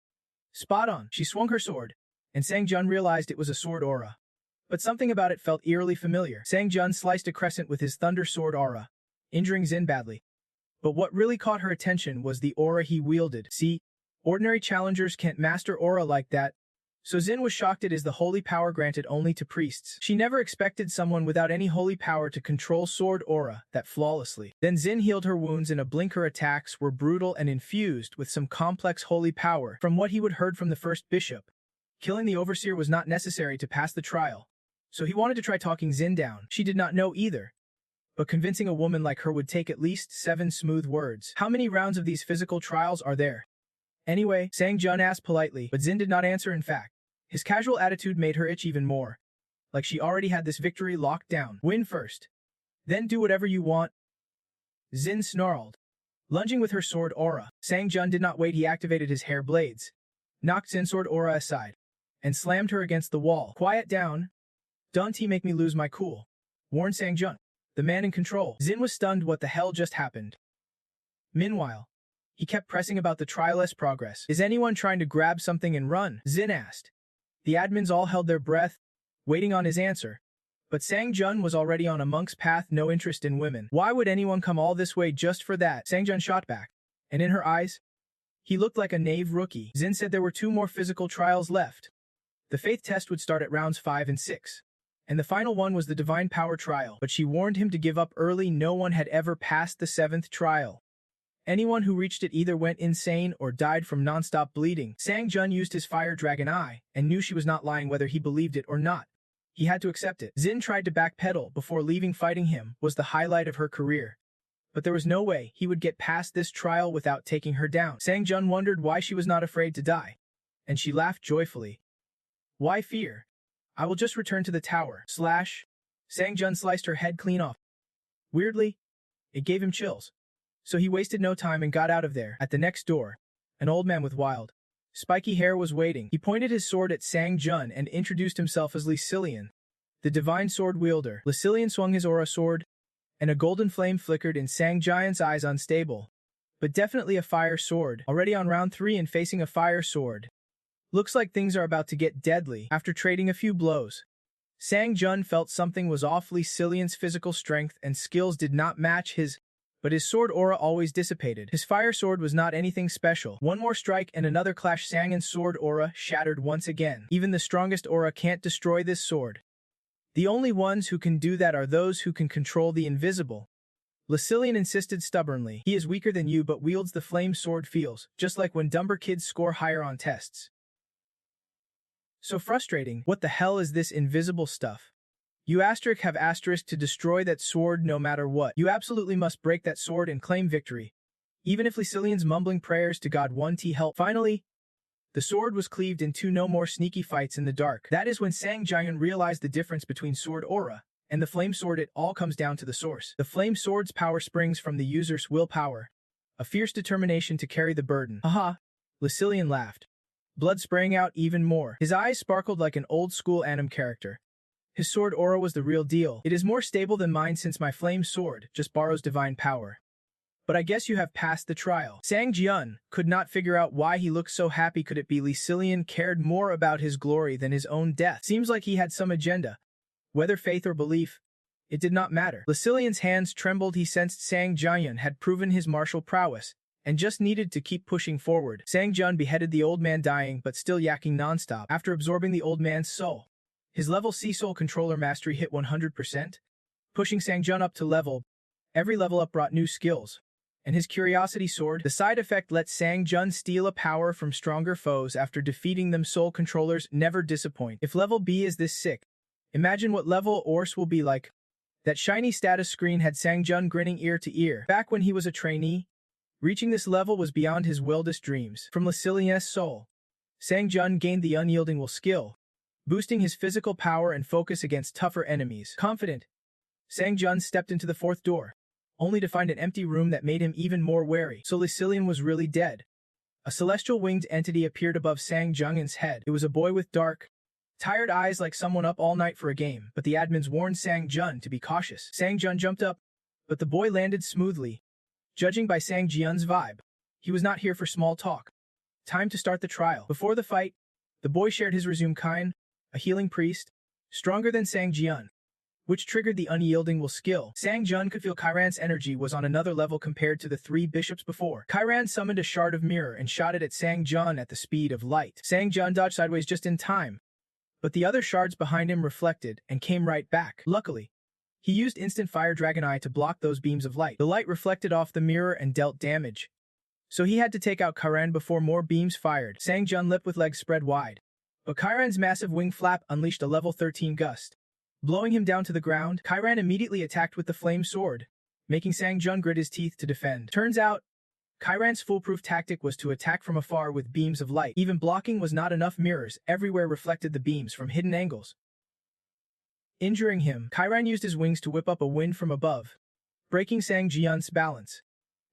[SPEAKER 1] Spot on. She swung her sword, and Sang Jun realized it was a sword aura, But something about it felt eerily familiar. Sang Jun sliced a crescent with his thunder sword aura, injuring Zin badly. But what really caught her attention was the aura he wielded. See, ordinary challengers can't master aura like that, so Zin was shocked it is the holy power granted only to priests. She never expected someone without any holy power to control sword aura that flawlessly. Then Zin healed her wounds in a blink. Her attacks were brutal and infused with some complex holy power. From what he would heard from the first bishop, killing the overseer was not necessary to pass the trial, so he wanted to try talking Zin down. She did not know either, but convincing a woman like her would take at least 7 smooth words. How many rounds of these physical trials are there? Anyway, Sang Jun asked politely, but Zin did not answer. In fact, his casual attitude made her itch even more, like she already had this victory locked down. Win first, then do whatever you want, Zin snarled, lunging with her sword aura. Sang Jun did not wait. He activated his hair blades, knocked Zin's sword aura aside, and slammed her against the wall. Quiet down. Don't make me lose my cool, warned Sang Jun, the man in control. Zin was stunned. What the hell just happened? Meanwhile, he kept pressing about the trial's progress. Is anyone trying to grab something and run? Zin asked. The admins all held their breath, waiting on his answer. But Sang Jun was already on a monk's path. No interest in women. Why would anyone come all this way just for that? Sang Jun shot back, and in her eyes, he looked like a naive rookie. Zin said there were 2 more physical trials left. The faith test would start at rounds 5 and 6. And the final one was the divine power trial. But she warned him to give up early. No one had ever passed the 7th trial. Anyone who reached it either went insane or died from non-stop bleeding. Sang Jun used his fire dragon eye and knew she was not lying whether he believed it or not. He had to accept it. Zin tried to backpedal before leaving. Fighting him was the highlight of her career. But there was no way he would get past this trial without taking her down. Sang Jun wondered why she was not afraid to die, and she laughed joyfully. Why fear? I will just return to the tower. Slash. Sang Jun sliced her head clean off. Weirdly, it gave him chills. So he wasted no time and got out of there. At the next door, an old man with wild, spiky hair was waiting. He pointed his sword at Sang Jun and introduced himself as Lucilian, the divine sword wielder. Lucilian swung his aura sword, and a golden flame flickered in Sang Jun's eyes. Unstable, but definitely a fire sword. Already on round 3 and facing a fire sword. Looks like things are about to get deadly. After trading a few blows, Sang Jun felt something was off. Lucilian's physical strength and skills did not match his, but his sword aura always dissipated. His fire sword was not anything special. One more strike and another clash. Sang's sword aura shattered once again. Even the strongest aura can't destroy this sword. The only ones who can do that are those who can control the invisible. Lucilian insisted stubbornly. He is weaker than you but wields the flame sword. Feels just like when dumber kids score higher on tests. So frustrating. What the hell is this invisible stuff? You have asterisk to destroy that sword no matter what. You absolutely must break that sword and claim victory, even if Lucilian's mumbling prayers to God 1T help. Finally, the sword was cleaved in 2. No more sneaky fights in the dark. That is when Sang Jun realized the difference between sword aura and the flame sword. It all comes down to the source. The flame sword's power springs from the user's willpower, a fierce determination to carry the burden. Haha, Lucilian laughed, blood spraying out even more. His eyes sparkled like an old-school anime character. His sword aura was the real deal. It is more stable than mine since my flame sword just borrows divine power. But I guess you have passed the trial. Sang Jun could not figure out why he looked so happy. Could it be Lucilian cared more about his glory than his own death? Seems like he had some agenda. Whether faith or belief, it did not matter. Lucilian's hands trembled. He sensed Sang Jun had proven his martial prowess and just needed to keep pushing forward. Sang Jun beheaded the old man, dying but still yakking nonstop. After absorbing the old man's soul, his level C soul controller mastery hit 100%, pushing Sang Jun up to level. Every level up brought new skills, and his curiosity soared. The side effect let Sang Jun steal a power from stronger foes after defeating them. Soul controllers never disappoint. If level B is this sick, imagine what level Ors will be like. That shiny status screen had Sang Jun grinning ear to ear. Back when he was a trainee, reaching this level was beyond his wildest dreams. From Lucilian's soul, Sang Jun gained the unyielding will skill, boosting his physical power and focus against tougher enemies. Confident, Sang Jun stepped into the 4th door, only to find an empty room that made him even more wary. So Lucilian was really dead. A celestial winged entity appeared above Sang Jun's head. It was a boy with dark, tired eyes like someone up all night for a game, but the admins warned Sang Jun to be cautious. Sang Jun jumped up, but the boy landed smoothly. Judging by Sang Jun's vibe, he was not here for small talk. Time to start the trial. Before the fight, the boy shared his resume kind, a healing priest, stronger than Sang Jian, which triggered the unyielding will skill. Sang Jun could feel Kairan's energy was on another level compared to the 3 bishops before. Kairan summoned a shard of mirror and shot it at Sang Jun at the speed of light. Sang Jun dodged sideways just in time, but the other shards behind him reflected and came right back. Luckily, he used instant fire dragon eye to block those beams of light. The light reflected off the mirror and dealt damage, so he had to take out Kairan before more beams fired. Sang Jun leapt with legs spread wide, but Kairan's massive wing flap unleashed a level 13 gust. Blowing him down to the ground, Kairan immediately attacked with the flame sword, making Sang Jun grit his teeth to defend. Turns out, Kairan's foolproof tactic was to attack from afar with beams of light. Even blocking was not enough, mirrors everywhere reflected the beams from hidden angles. Injuring him, Kairan used his wings to whip up a wind from above, breaking Sang Jian's balance,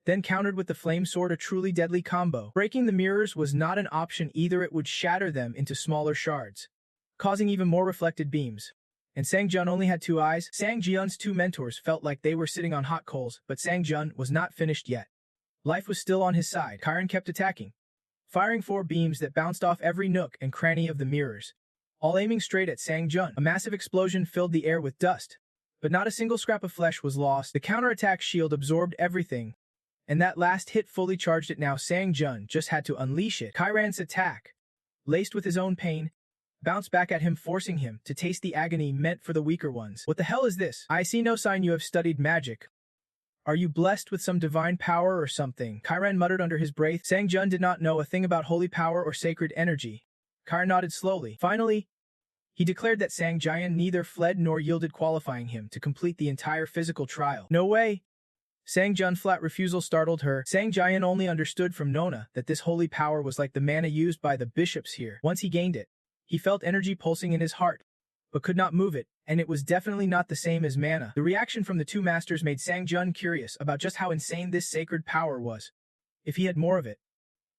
[SPEAKER 1] then countered with the flame sword, a truly deadly combo. Breaking the mirrors was not an option either, it would shatter them into smaller shards, causing even more reflected beams. And Sang Jun only had 2 eyes. Sang Jian's 2 mentors felt like they were sitting on hot coals, but Sang Jun was not finished yet. Life was still on his side. Kairan kept attacking, firing 4 beams that bounced off every nook and cranny of the mirrors, all aiming straight at Sang Jun. A massive explosion filled the air with dust, but not a single scrap of flesh was lost. The counterattack shield absorbed everything, and that last hit fully charged it. Now Sang Jun just had to unleash it. Kairan's attack, laced with his own pain, bounced back at him, forcing him to taste the agony meant for the weaker ones. What the hell is this? I see no sign you have studied magic. Are you blessed with some divine power or something? Kairan muttered under his breath. Sang Jun did not know a thing about holy power or sacred energy. Kairan nodded slowly. Finally, he declared that Sang Jian neither fled nor yielded, qualifying him to complete the entire physical trial. No way! Sang Jun's flat refusal startled her. Sang Jian only understood from Nona that this holy power was like the mana used by the bishops here. Once he gained it, he felt energy pulsing in his heart, but could not move it, and it was definitely not the same as mana. The reaction from the 2 masters made Sang Jun curious about just how insane this sacred power was. If he had more of it,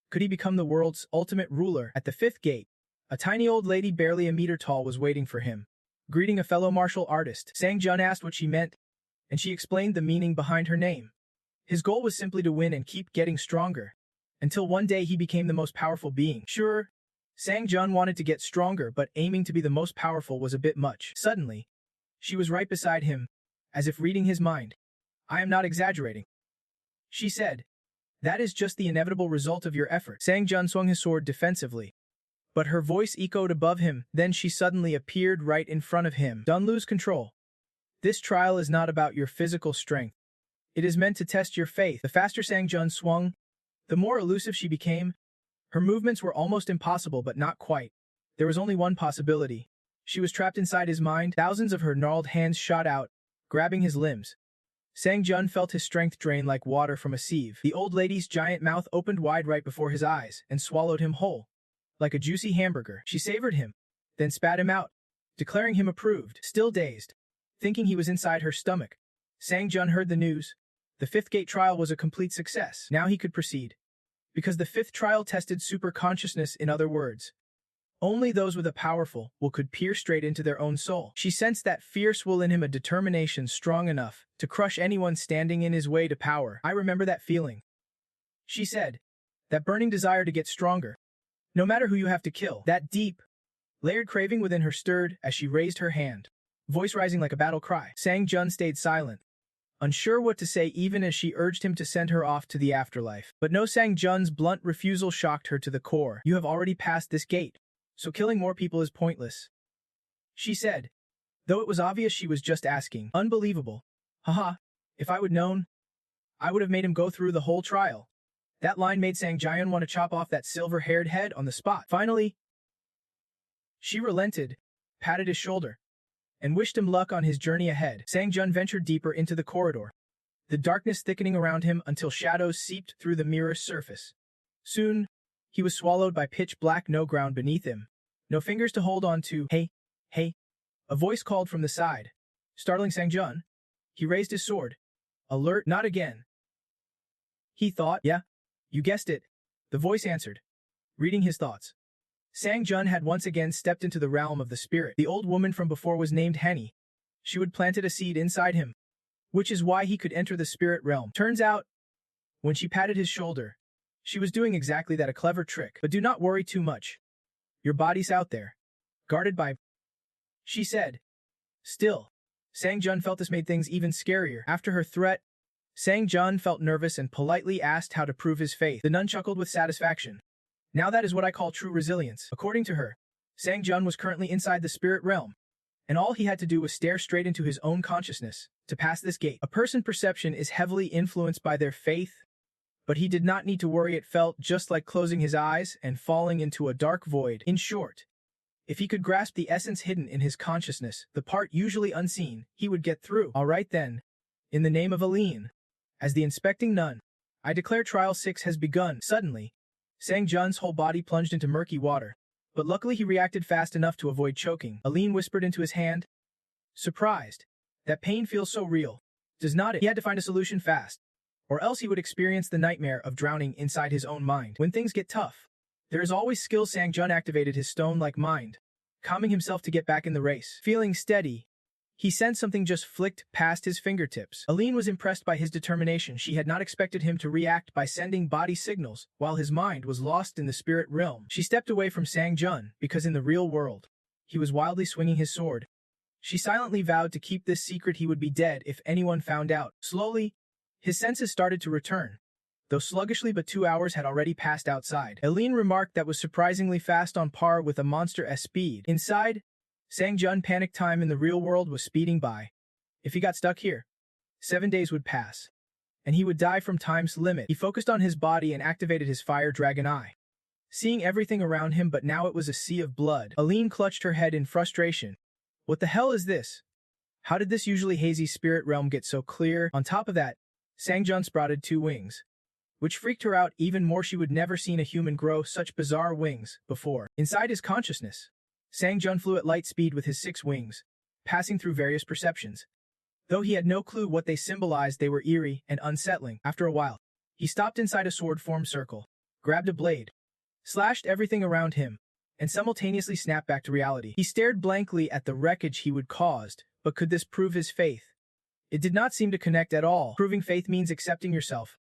[SPEAKER 1] could he become the world's ultimate ruler? At the 5th gate, a tiny old lady barely a meter tall was waiting for him. Greeting a fellow martial artist, Sang Jun asked what she meant, and she explained the meaning behind her name. His goal was simply to win and keep getting stronger, until one day he became the most powerful being. Sure, Sang Jun wanted to get stronger, but aiming to be the most powerful was a bit much. Suddenly, she was right beside him, as if reading his mind. I am not exaggerating, she said. That is just the inevitable result of your effort. Sang Jun swung his sword defensively, but her voice echoed above him. Then she suddenly appeared right in front of him. Don't lose control. This trial is not about your physical strength. It is meant to test your faith. The faster Sang Jun swung, the more elusive she became. Her movements were almost impossible, but not quite. There was only one possibility. She was trapped inside his mind. Thousands of her gnarled hands shot out, grabbing his limbs. Sang Jun felt his strength drain like water from a sieve. The old lady's giant mouth opened wide right before his eyes and swallowed him whole, like a juicy hamburger. She savored him, then spat him out, declaring him approved. Still dazed, thinking he was inside her stomach, Sang Jun heard the news. The 5th gate trial was a complete success. Now he could proceed, because the 5th trial tested super consciousness. In other words, only those with a powerful will could peer straight into their own soul. She sensed that fierce will in him, a determination strong enough to crush anyone standing in his way to power. I remember that feeling, she said. That burning desire to get stronger, no matter who you have to kill. That deep, layered craving within her stirred as she raised her hand, voice rising like a battle cry. Sang Jun stayed silent, unsure what to say, even as she urged him to send her off to the afterlife. But no, Sang Jun's blunt refusal shocked her to the core. You have already passed this gate, so killing more people is pointless, she said, though it was obvious she was just asking. Unbelievable. Haha, if I would known, I would have made him go through the whole trial. That line made Sang Jian want to chop off that silver-haired head on the spot. Finally, she relented, patted his shoulder, and wished him luck on his journey ahead. Sang Jun ventured deeper into the corridor, the darkness thickening around him until shadows seeped through the mirror's surface. Soon, he was swallowed by pitch black, no ground beneath him, no fingers to hold on to. Hey, hey, a voice called from the side, startling Sang Jun. He raised his sword, alert. Not again, he thought. Yeah, you guessed it, the voice answered, reading his thoughts. Sang Jun had once again stepped into the realm of the spirit. The old woman from before was named Henny. She would planted a seed inside him, which is why he could enter the spirit realm. Turns out, when she patted his shoulder, she was doing exactly that, a clever trick. But do not worry too much. Your body's out there, guarded by, she said. Still, Sang-jun felt this made things even scarier. After her threat, Sang-jun felt nervous and politely asked how to prove his faith. The nun chuckled with satisfaction. Now that is what I call true resilience. According to her, Sang-jun was currently inside the spirit realm, and all he had to do was stare straight into his own consciousness to pass this gate. A person's perception is heavily influenced by their faith, but he did not need to worry. It felt just like closing his eyes and falling into a dark void. In short, if he could grasp the essence hidden in his consciousness, the part usually unseen, he would get through. All right then. In the name of Aline, as the inspecting nun, I declare Trial 6 has begun. Suddenly, Sang-jun's whole body plunged into murky water, but luckily he reacted fast enough to avoid choking. Aline whispered into his hand, surprised. That pain feels so real. Does not it? He had to find a solution fast, or else he would experience the nightmare of drowning inside his own mind. When things get tough, there is always skill. Sang-jun activated his stone-like mind, calming himself to get back in the race. Feeling steady, he sensed something just flicked past his fingertips. Aline was impressed by his determination. She had not expected him to react by sending body signals while his mind was lost in the spirit realm. She stepped away from Sang-jun because in the real world, he was wildly swinging his sword. She silently vowed to keep this secret. He would be dead if anyone found out. Slowly, his senses started to return, though sluggishly, but 2 hours had already passed outside. Aline remarked that was surprisingly fast, on par with a monster's speed. Inside, Sang-jun panicked. Time in the real world was speeding by. If he got stuck here, 7 days would pass, and he would die from time's limit. He focused on his body and activated his fire dragon eye, seeing everything around him, but now it was a sea of blood. Aline clutched her head in frustration. What the hell is this? How did this usually hazy spirit realm get so clear? On top of that, Sang-jun sprouted 2 wings, which freaked her out even more. She would never seen a human grow such bizarre wings before. Inside his consciousness, Sang-jun flew at light speed with his 6 wings, passing through various perceptions. Though he had no clue what they symbolized, they were eerie and unsettling. After a while, he stopped inside a sword-formed circle, grabbed a blade, slashed everything around him, and simultaneously snapped back to reality. He stared blankly at the wreckage he would caused, but could this prove his faith? It did not seem to connect at all. Proving faith means accepting yourself,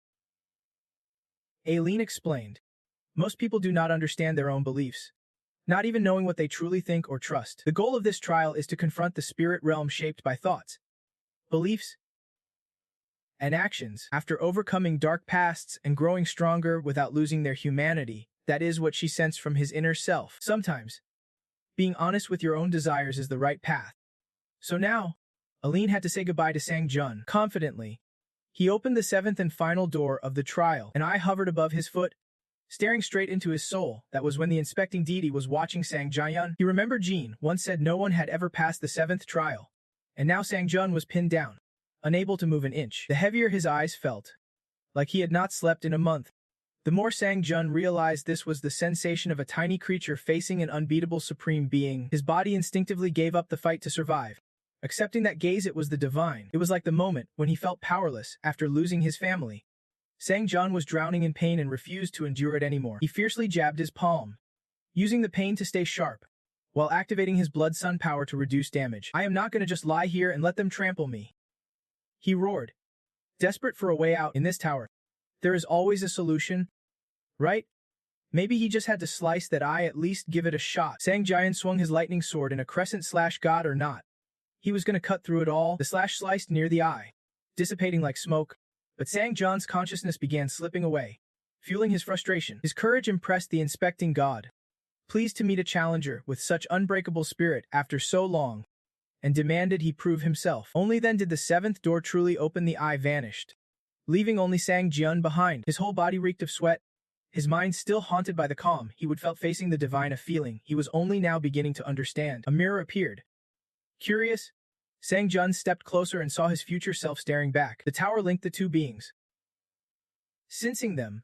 [SPEAKER 1] Aline explained. Most people do not understand their own beliefs, not even knowing what they truly think or trust. The goal of this trial is to confront the spirit realm shaped by thoughts, beliefs, and actions. After overcoming dark pasts and growing stronger without losing their humanity, that is what she sensed from his inner self. Sometimes, being honest with your own desires is the right path. So now, Aline had to say goodbye to Sang-jun. Confidently, he opened the 7th and final door of the trial. An eye hovered above his foot, staring straight into his soul. That was when the inspecting deity was watching Sang-jun. He remembered Jean once said no one had ever passed the 7th trial, and now Sang-jun was pinned down, unable to move an inch. The heavier his eyes felt, like he had not slept in a month, the more Sang-jun realized this was the sensation of a tiny creature facing an unbeatable supreme being. His body instinctively gave up the fight to survive, accepting that gaze. It was the divine. It was like the moment when he felt powerless after losing his family. Sang-jun was drowning in pain and refused to endure it anymore. He fiercely jabbed his palm, using the pain to stay sharp, while activating his blood sun power to reduce damage. I am not gonna just lie here and let them trample me, he roared, desperate for a way out. In this tower, there is always a solution, right? Maybe he just had to slice that eye, at least give it a shot. Sang-jun swung his lightning sword in a crescent slash. God or not, he was gonna cut through it all. The slash sliced near the eye, dissipating like smoke, but Sang-jun's consciousness began slipping away, fueling his frustration. His courage impressed the inspecting god, pleased to meet a challenger with such unbreakable spirit after so long, and demanded he prove himself. Only then did the 7th door truly open. The eye vanished, leaving only Sang-jun behind. His whole body reeked of sweat, his mind still haunted by the calm he would felt facing the divine. A feeling he was only now beginning to understand. A mirror appeared. Curious, Sang-jun stepped closer and saw his future self staring back. The tower linked the 2 beings. Sensing them,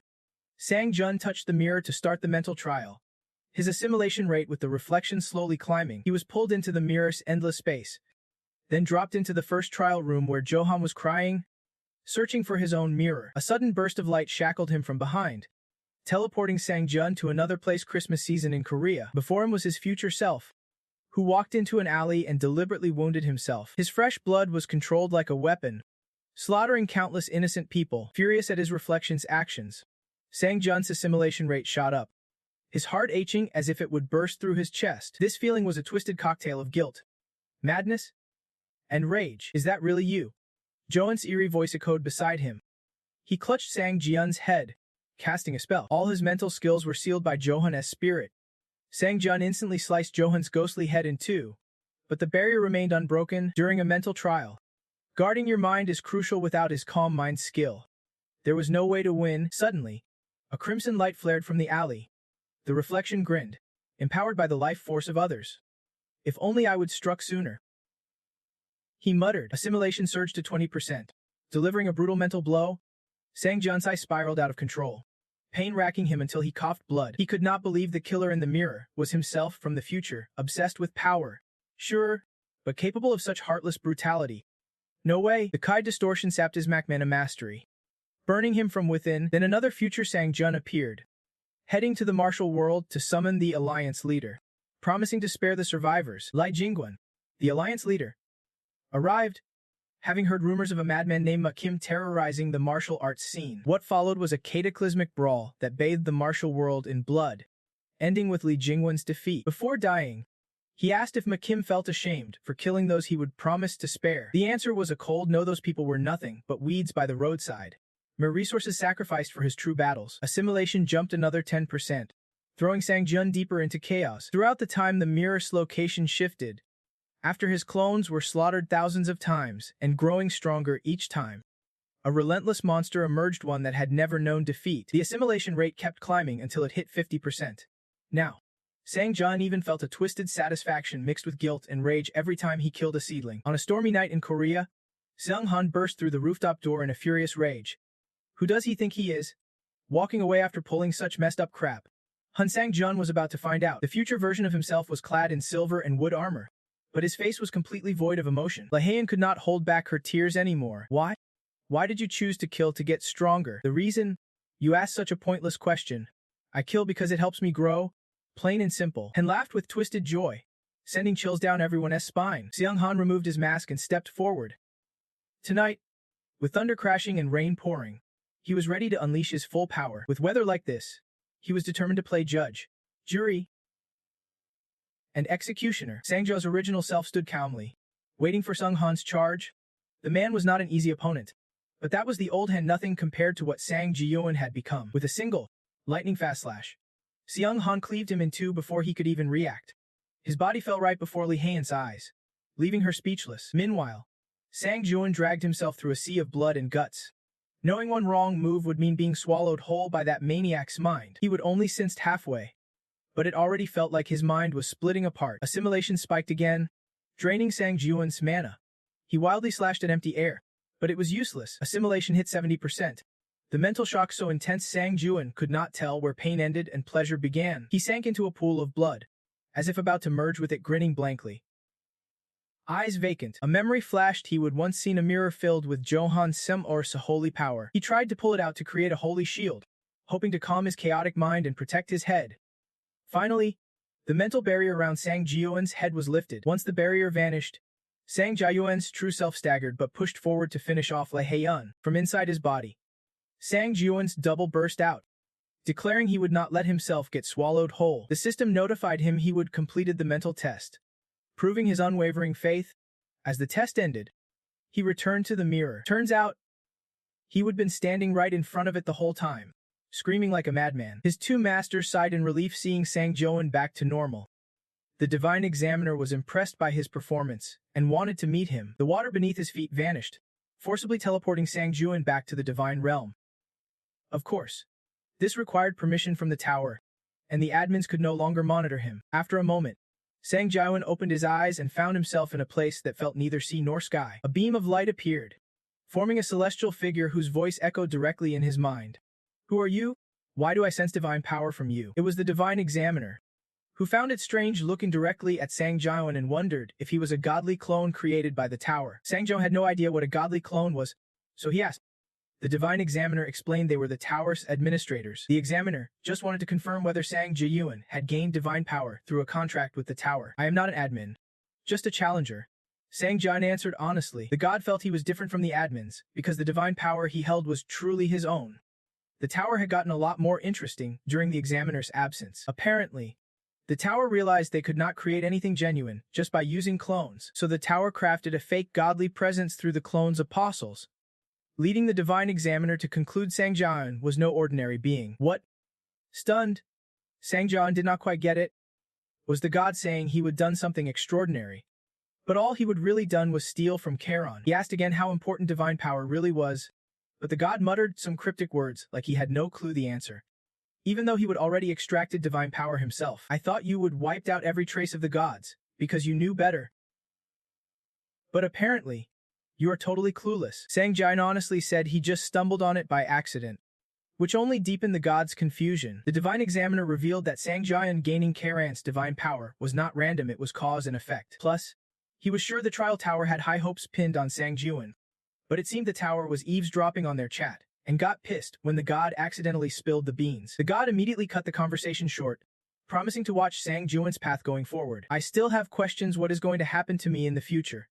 [SPEAKER 1] Sang-jun touched the mirror to start the mental trial, his assimilation rate with the reflection slowly climbing. He was pulled into the mirror's endless space, then dropped into the first trial room where Johan was crying, searching for his own mirror. A sudden burst of light shackled him from behind, teleporting Sang-jun to another place. Christmas season in Korea. Before him was his future self, who walked into an alley and deliberately wounded himself. His fresh blood was controlled like a weapon, slaughtering countless innocent people. Furious at his reflection's actions, Sang-jun's assimilation rate shot up, his heart aching as if it would burst through his chest. This feeling was a twisted cocktail of guilt, Madness? And rage. Is that really you? Johan's eerie voice echoed beside him. He clutched Sang Jian's head, casting a spell. All his mental skills were sealed by Johan's spirit. Sang Jian instantly sliced Johan's ghostly head in two, but the barrier remained unbroken during a mental trial. Guarding your mind is crucial without his calm mind skill. There was no way to win. Suddenly, a crimson light flared from the alley. The reflection grinned, empowered by the life force of others. If only I would struck sooner. He muttered. Assimilation surged to 20%. Delivering a brutal mental blow, Sang Jian's eye spiraled out of control, pain racking him until he coughed blood. He could not believe the killer in the mirror was himself from the future, obsessed with power. Sure, but capable of such heartless brutality. No way. The Kai distortion sapped his Macmana mastery, burning him from within. Then another future Sang Jian appeared, heading to the martial world to summon the Alliance leader, promising to spare the survivors. Lai Jingguan, the Alliance leader, arrived, having heard rumors of a madman named Ma Kim terrorizing the martial arts scene. What followed was a cataclysmic brawl that bathed the martial world in blood, ending with Li Jingguan's defeat. Before dying, he asked if Ma Kim felt ashamed for killing those he would promise to spare. The answer was a cold no. Those people were nothing but weeds by the roadside. Mere resources sacrificed for his true battles. Assimilation jumped another 10%, throwing Sang Jian deeper into chaos. Throughout the time, the mirror's location shifted, after his clones were slaughtered thousands of times and growing stronger each time. A relentless monster emerged, one that had never known defeat. The assimilation rate kept climbing until it hit 50%. Now, Sang Jian even felt a twisted satisfaction mixed with guilt and rage every time he killed a seedling. On a stormy night in Korea, Seung Han burst through the rooftop door in a furious rage. Who does he think he is? Walking away after pulling such messed up crap. Sang Jian was about to find out. The future version of himself was clad in silver and wood armor, but his face was completely void of emotion. Lehayan could not hold back her tears anymore. Why? Why did you choose to kill to get stronger? The reason? You ask such a pointless question. I kill because it helps me grow. Plain and simple. And laughed with twisted joy, sending chills down everyone's spine. Seung Han removed his mask and stepped forward. Tonight, with thunder crashing and rain pouring, he was ready to unleash his full power. With weather like this, he was determined to play judge, jury, and executioner. Sang Jia's original self stood calmly, waiting for Seung Han's charge. The man was not an easy opponent, but that was the old hen nothing compared to what Sang Jian had become. With a single, lightning-fast slash, Seung Han cleaved him in two before he could even react. His body fell right before Li Hayan's eyes, leaving her speechless. Meanwhile, Sang Jian dragged himself through a sea of blood and guts. Knowing one wrong move would mean being swallowed whole by that maniac's mind, he would only sensed halfway, but it already felt like his mind was splitting apart. Assimilation spiked again, draining Sang Jian's mana. He wildly slashed at empty air, but it was useless. Assimilation hit 70%. The mental shock so intense Sang Jian could not tell where pain ended and pleasure began. He sank into a pool of blood, as if about to merge with it, grinning blankly. Eyes vacant. A memory flashed. He would once seen a mirror filled with Johan's Sem-Or's holy power. He tried to pull it out to create a holy shield, hoping to calm his chaotic mind and protect his head. Finally, the mental barrier around Sang Jian's head was lifted. Once the barrier vanished, Sang Jian's true self staggered but pushed forward to finish off Li Hayan. From inside his body, Sang Jian's double burst out, declaring he would not let himself get swallowed whole. The system notified him he would completed the mental test, proving his unwavering faith. As the test ended, he returned to the mirror. Turns out, he would been standing right in front of it the whole time, screaming like a madman. His two masters sighed in relief seeing Sang Jian back to normal. The divine examiner was impressed by his performance and wanted to meet him. The water beneath his feet vanished, forcibly teleporting Sang Jian back to the divine realm. Of course, this required permission from the tower, and the admins could no longer monitor him. After a moment, Sang Jian opened his eyes and found himself in a place that felt neither sea nor sky. A beam of light appeared, forming a celestial figure whose voice echoed directly in his mind. Who are you? Why do I sense divine power from you? It was the divine examiner, who found it strange looking directly at Sang Jian and wondered if he was a godly clone created by the tower. Sang Jian had no idea what a godly clone was, so he asked. The divine examiner explained they were the tower's administrators. The examiner just wanted to confirm whether Sang Jian had gained divine power through a contract with the tower. I am not an admin, just a challenger. Sang Jian answered honestly. The god felt he was different from the admins because the divine power he held was truly his own. The tower had gotten a lot more interesting during the examiner's absence. Apparently, The tower realized they could not create anything genuine just by using clones, so the tower crafted a fake godly presence through the clone's apostles, leading the divine examiner to conclude Sang Jian was no ordinary being. What? Stunned, Sang Jian did not quite get it. Was the god saying he would done something extraordinary? But all he would really done was steal from Charon. He asked again how important divine power really was, but the god muttered some cryptic words like he had no clue the answer. Even though he would already extracted divine power himself, I thought you would wiped out every trace of the gods, because you knew better. But apparently, you are totally clueless. Sang Jian honestly said he just stumbled on it by accident, which only deepened the god's confusion. The divine examiner revealed that Sang Jian gaining Charon's divine power was not random, it was cause and effect. Plus, he was sure the trial tower had high hopes pinned on Sang Jian, but it seemed the tower was eavesdropping on their chat, and got pissed when the god accidentally spilled the beans. The god immediately cut the conversation short, promising to watch Sang Jian's path going forward. I still have questions what is going to happen to me in the future.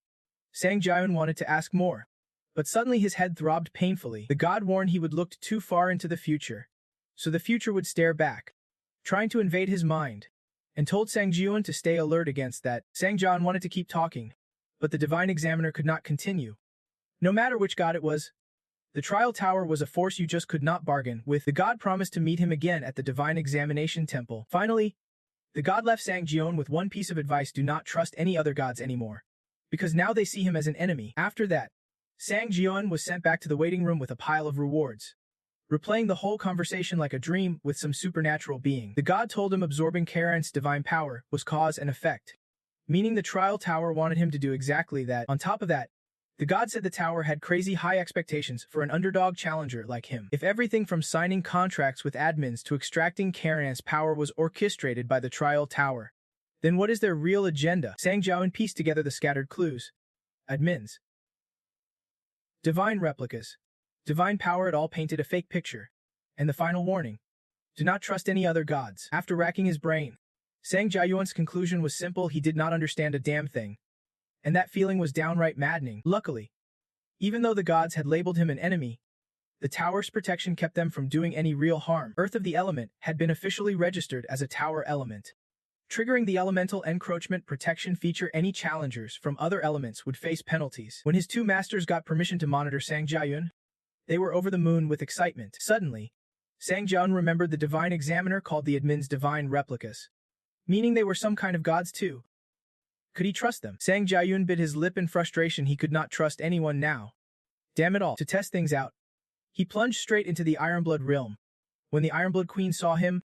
[SPEAKER 1] Sang Jian wanted to ask more, but suddenly his head throbbed painfully. The god warned he would look too far into the future, so the future would stare back, trying to invade his mind, and told Sang Jian to stay alert against that. Sang Jian wanted to keep talking, but the divine examiner could not continue. No matter which god it was, the trial tower was a force you just could not bargain with. The god promised to meet him again at the divine examination temple. Finally, the god left Sang Jian with one piece of advice: do not trust any other gods anymore, because now they see him as an enemy. After that, Sang Jian was sent back to the waiting room with a pile of rewards, replaying the whole conversation like a dream with some supernatural being. The god told him absorbing Charon's divine power was cause and effect, meaning the trial tower wanted him to do exactly that. On top of that, the god said the tower had crazy high expectations for an underdog challenger like him. If everything from signing contracts with admins to extracting Charon's power was orchestrated by the trial tower, then what is their real agenda? Sang Jian pieced together the scattered clues. Admins, divine replicas, divine power, it all painted a fake picture. And the final warning: do not trust any other gods. After racking his brain, Sang Jian's conclusion was simple: he did not understand a damn thing. And that feeling was downright maddening. Luckily, even though the gods had labeled him an enemy, the tower's protection kept them from doing any real harm. Earth of the Element had been officially registered as a tower element, triggering the elemental encroachment protection feature. Any challengers from other elements would face penalties. When his two masters got permission to monitor Sang Jian, they were over the moon with excitement. Suddenly, Sang Jian remembered the divine examiner called the admins divine replicas, meaning they were some kind of gods too. Could he trust them? Sang Jian bit his lip in frustration. He could not trust anyone now. Damn it all. To test things out, he plunged straight into the Ironblood realm. When the Ironblood Queen saw him,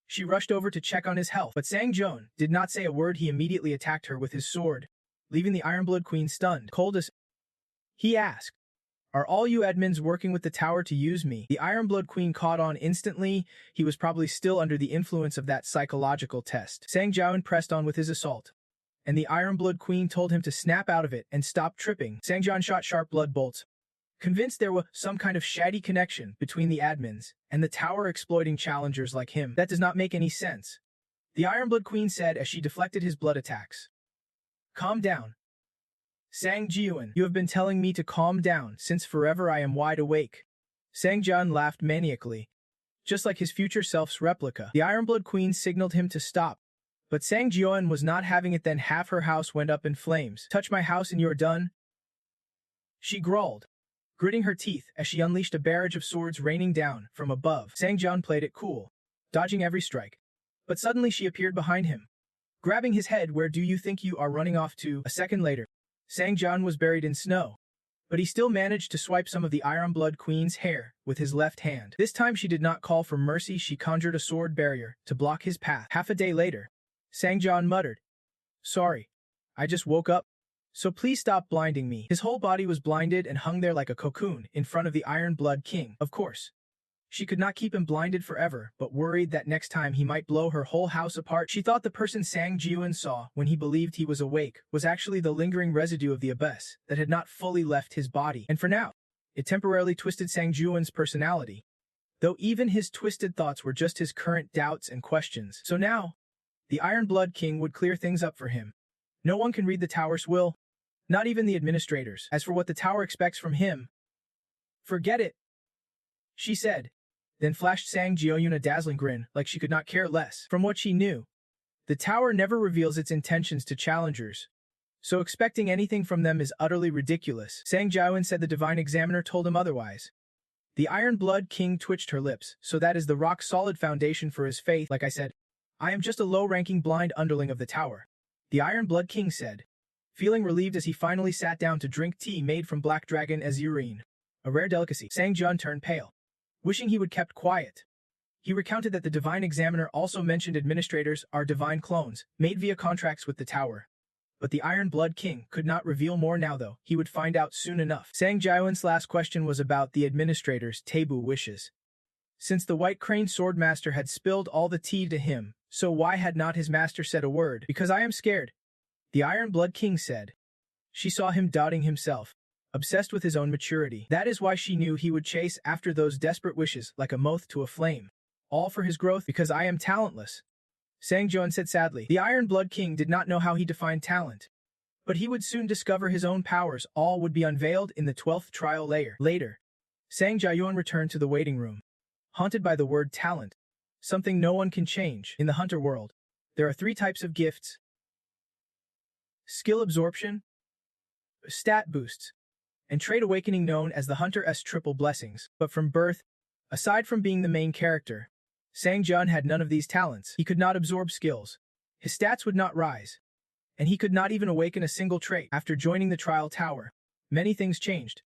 [SPEAKER 1] she rushed over to check on his health, but Sang Jian did not say a word. He immediately attacked her with his sword, leaving the Ironblood Queen stunned. Coldest, he asked, are all you admins working with the tower to use me? The Ironblood Queen caught on instantly. He was probably still under the influence of that psychological test. Sang Jian pressed on with his assault, and the Ironblood Queen told him to snap out of it and stop tripping. Sang Jian shot sharp blood bolts, convinced there was some kind of shady connection between the admins and the tower exploiting challengers like him. That does not make any sense, the Ironblood Queen said as she deflected his blood attacks. Calm down, Sang Jian. You have been telling me to calm down since forever. I am wide awake. Sang Jian laughed maniacally, just like his future self's replica. The Ironblood Queen signaled him to stop, but Sang Jian was not having it. Then half her house went up in flames. Touch my house and you're done, she growled, gritting her teeth as she unleashed a barrage of swords raining down from above. Sang Jian played it cool, dodging every strike, but suddenly she appeared behind him, grabbing his head. Where do you think you are running off to? A second later, Sang Jian was buried in snow, but he still managed to swipe some of the Ironblood Queen's hair with his left hand. This time she did not call for mercy. She conjured a sword barrier to block his path. Half a day later, Sang Jian muttered, sorry, I just woke up, so please stop blinding me. His whole body was blinded and hung there like a cocoon in front of the Ironblood King. Of course, she could not keep him blinded forever, but worried that next time he might blow her whole house apart. She thought the person Sang Jian saw when he believed he was awake was actually the lingering residue of the abyss that had not fully left his body. And for now, it temporarily twisted Sang Jian's personality, though even his twisted thoughts were just his current doubts and questions. So now, the Ironblood King would clear things up for him. No one can read the tower's will, not even the administrators. As for what the tower expects from him, forget it, she said, then flashed Sang Jian a dazzling grin like she could not care less. From what she knew, The tower never reveals its intentions to challengers, so expecting anything from them is utterly ridiculous. Sang Jiawen said the divine examiner told him otherwise. The Iron Blood King twitched her lips, so that is the rock-solid foundation for his faith. Like I said, I am just a low-ranking blind underling of the tower, the Iron Blood King said, feeling relieved as he finally sat down to drink tea made from black dragon azurine, a rare delicacy. Sang Jian turned pale, wishing he would kept quiet. He recounted that the divine examiner also mentioned administrators are divine clones, made via contracts with the tower. But the Iron Blood King could not reveal more now though, he would find out soon enough. Sang Jiawen's last question was about the administrator's taboo wishes. Since the White Crane Swordmaster had spilled all the tea to him, so why had not his master said a word? Because I am scared, the Iron Blood King said. She saw him doubting himself, obsessed with his own maturity. That is why she knew he would chase after those desperate wishes like a moth to a flame. All for his growth because I am talentless, Sang Jian said sadly. The Iron Blood King did not know how he defined talent, but he would soon discover his own powers. All would be unveiled in the 12th trial layer. Later, Sang Jiawen returned to the waiting room, haunted by the word talent, something no one can change. In the hunter world, there are 3 types of gifts: skill absorption, stat boosts, and trait awakening known as the Hunter's triple blessings. But from birth, aside from being the main character, Sang Jian had none of these talents. He could not absorb skills, his stats would not rise, and he could not even awaken a single trait. After joining the trial tower, many things changed,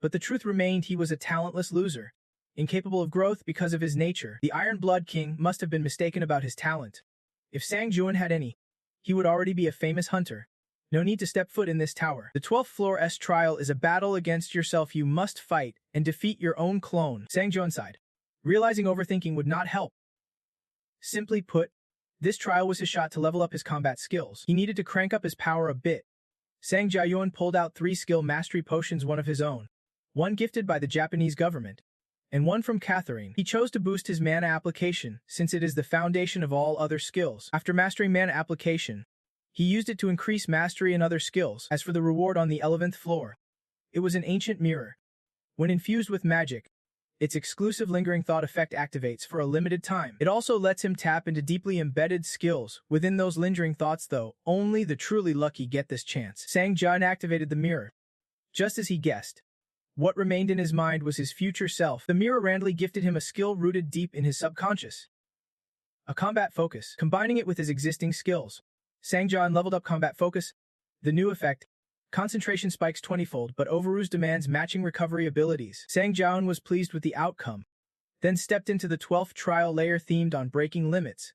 [SPEAKER 1] but the truth remained: he was a talentless loser, incapable of growth because of his nature. The Iron Blood King must have been mistaken about his talent. If Sang Jian had any, he would already be a famous hunter. No need to step foot in this tower. The 12th floor S trial is a battle against yourself. You must fight and defeat your own clone. Sang Jian sighed, realizing overthinking would not help. Simply put, this trial was his shot to level up his combat skills. He needed to crank up his power a bit. Sang Jiawen pulled out 3 skill mastery potions, one of his own, one gifted by the Japanese government, and one from Catherine. He chose to boost his mana application, since it is the foundation of all other skills. After mastering mana application, he used it to increase mastery in other skills. As for the reward on the 11th floor, it was an ancient mirror. When infused with magic, its exclusive lingering thought effect activates for a limited time. It also lets him tap into deeply embedded skills within those lingering thoughts, though only the truly lucky get this chance. Sang Jian activated the mirror, just as he guessed. What remained in his mind was his future self. The mirror randomly gifted him a skill rooted deep in his subconscious, a combat focus. Combining it with his existing skills, Sang Jian leveled up combat focus. The new effect, concentration spikes 20-fold, but Overuse demands matching recovery abilities. Sang Jian was pleased with the outcome, then stepped into the 12th trial layer themed on breaking limits.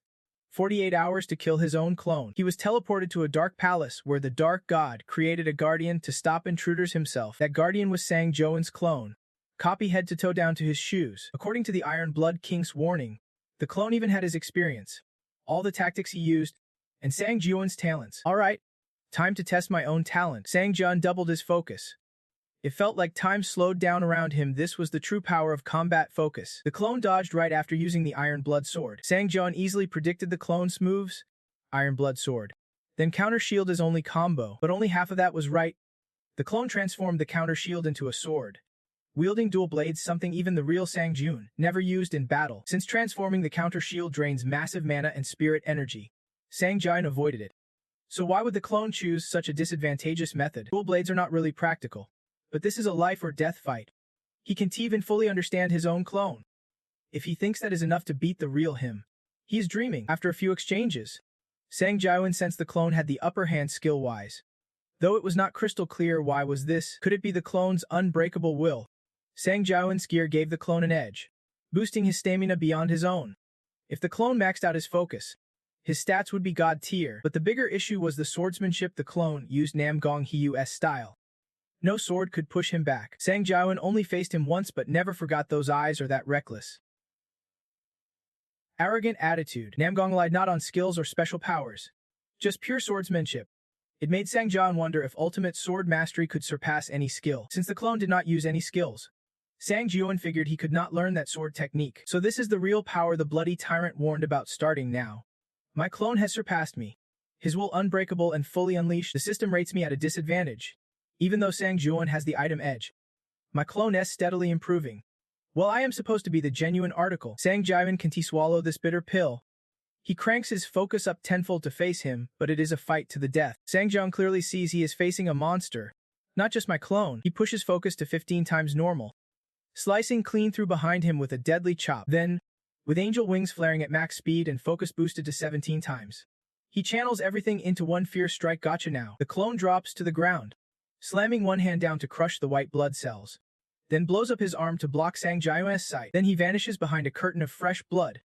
[SPEAKER 1] 48 hours to kill his own clone. He was teleported to a dark palace where the Dark God created a guardian to stop intruders himself. That guardian was Sang Jiawen's clone, copy head to toe down to his shoes. According to the Iron Blood King's warning, the clone even had his experience, all the tactics he used, and Sang Jiawen's talents. Alright, time to test my own talent. Sang Jian doubled his focus. It felt like time slowed down around him. This was the true power of combat focus. The clone dodged right after using the Iron Blood Sword. Sang Jian easily predicted the clone's moves. Iron Blood Sword. Then counter shield is only combo, but only half of that was right. The clone transformed the counter shield into a sword, wielding dual blades, something even the real Sang Jian never used in battle. Since transforming the counter shield drains massive mana and spirit energy, Sang Jian avoided it. So why would the clone choose such a disadvantageous method? Dual blades are not really practical, but this is a life or death fight. He can't even fully understand his own clone. If he thinks that is enough to beat the real him, he is dreaming. After a few exchanges, Sang Jiawen sensed the clone had the upper hand skill-wise. Though it was not crystal clear why was this, could it be the clone's unbreakable will? Sang Jiawen's gear gave the clone an edge, boosting his stamina beyond his own. If the clone maxed out his focus, his stats would be god tier, but the bigger issue was the swordsmanship. The clone used Namgong Hyu's style. No sword could push him back. Sang Jiawen only faced him once but never forgot those eyes or that reckless, arrogant attitude. Namgong relied not on skills or special powers, just pure swordsmanship. It made Sang Jian wonder if ultimate sword mastery could surpass any skill. Since the clone did not use any skills, Sang Jian figured he could not learn that sword technique. So this is the real power the bloody tyrant warned about starting now. My clone has surpassed me. His will unbreakable and fully unleashed. The system rates me at a disadvantage, even though Sang Jian has the item edge. My clone is steadily improving. Well, I am supposed to be the genuine article. Sang Jian, can he swallow this bitter pill? He cranks his focus up tenfold to face him, but it is a fight to the death. Sangjian clearly sees he is facing a monster. Not just my clone. He pushes focus to 15 times normal, slicing clean through behind him with a deadly chop. Then, with angel wings flaring at max speed and focus boosted to 17 times, he channels everything into one fierce strike. Gotcha now. The clone drops to the ground, slamming one hand down to crush the white blood cells, then blows up his arm to block Sangjian's sight. Then he vanishes behind a curtain of fresh blood.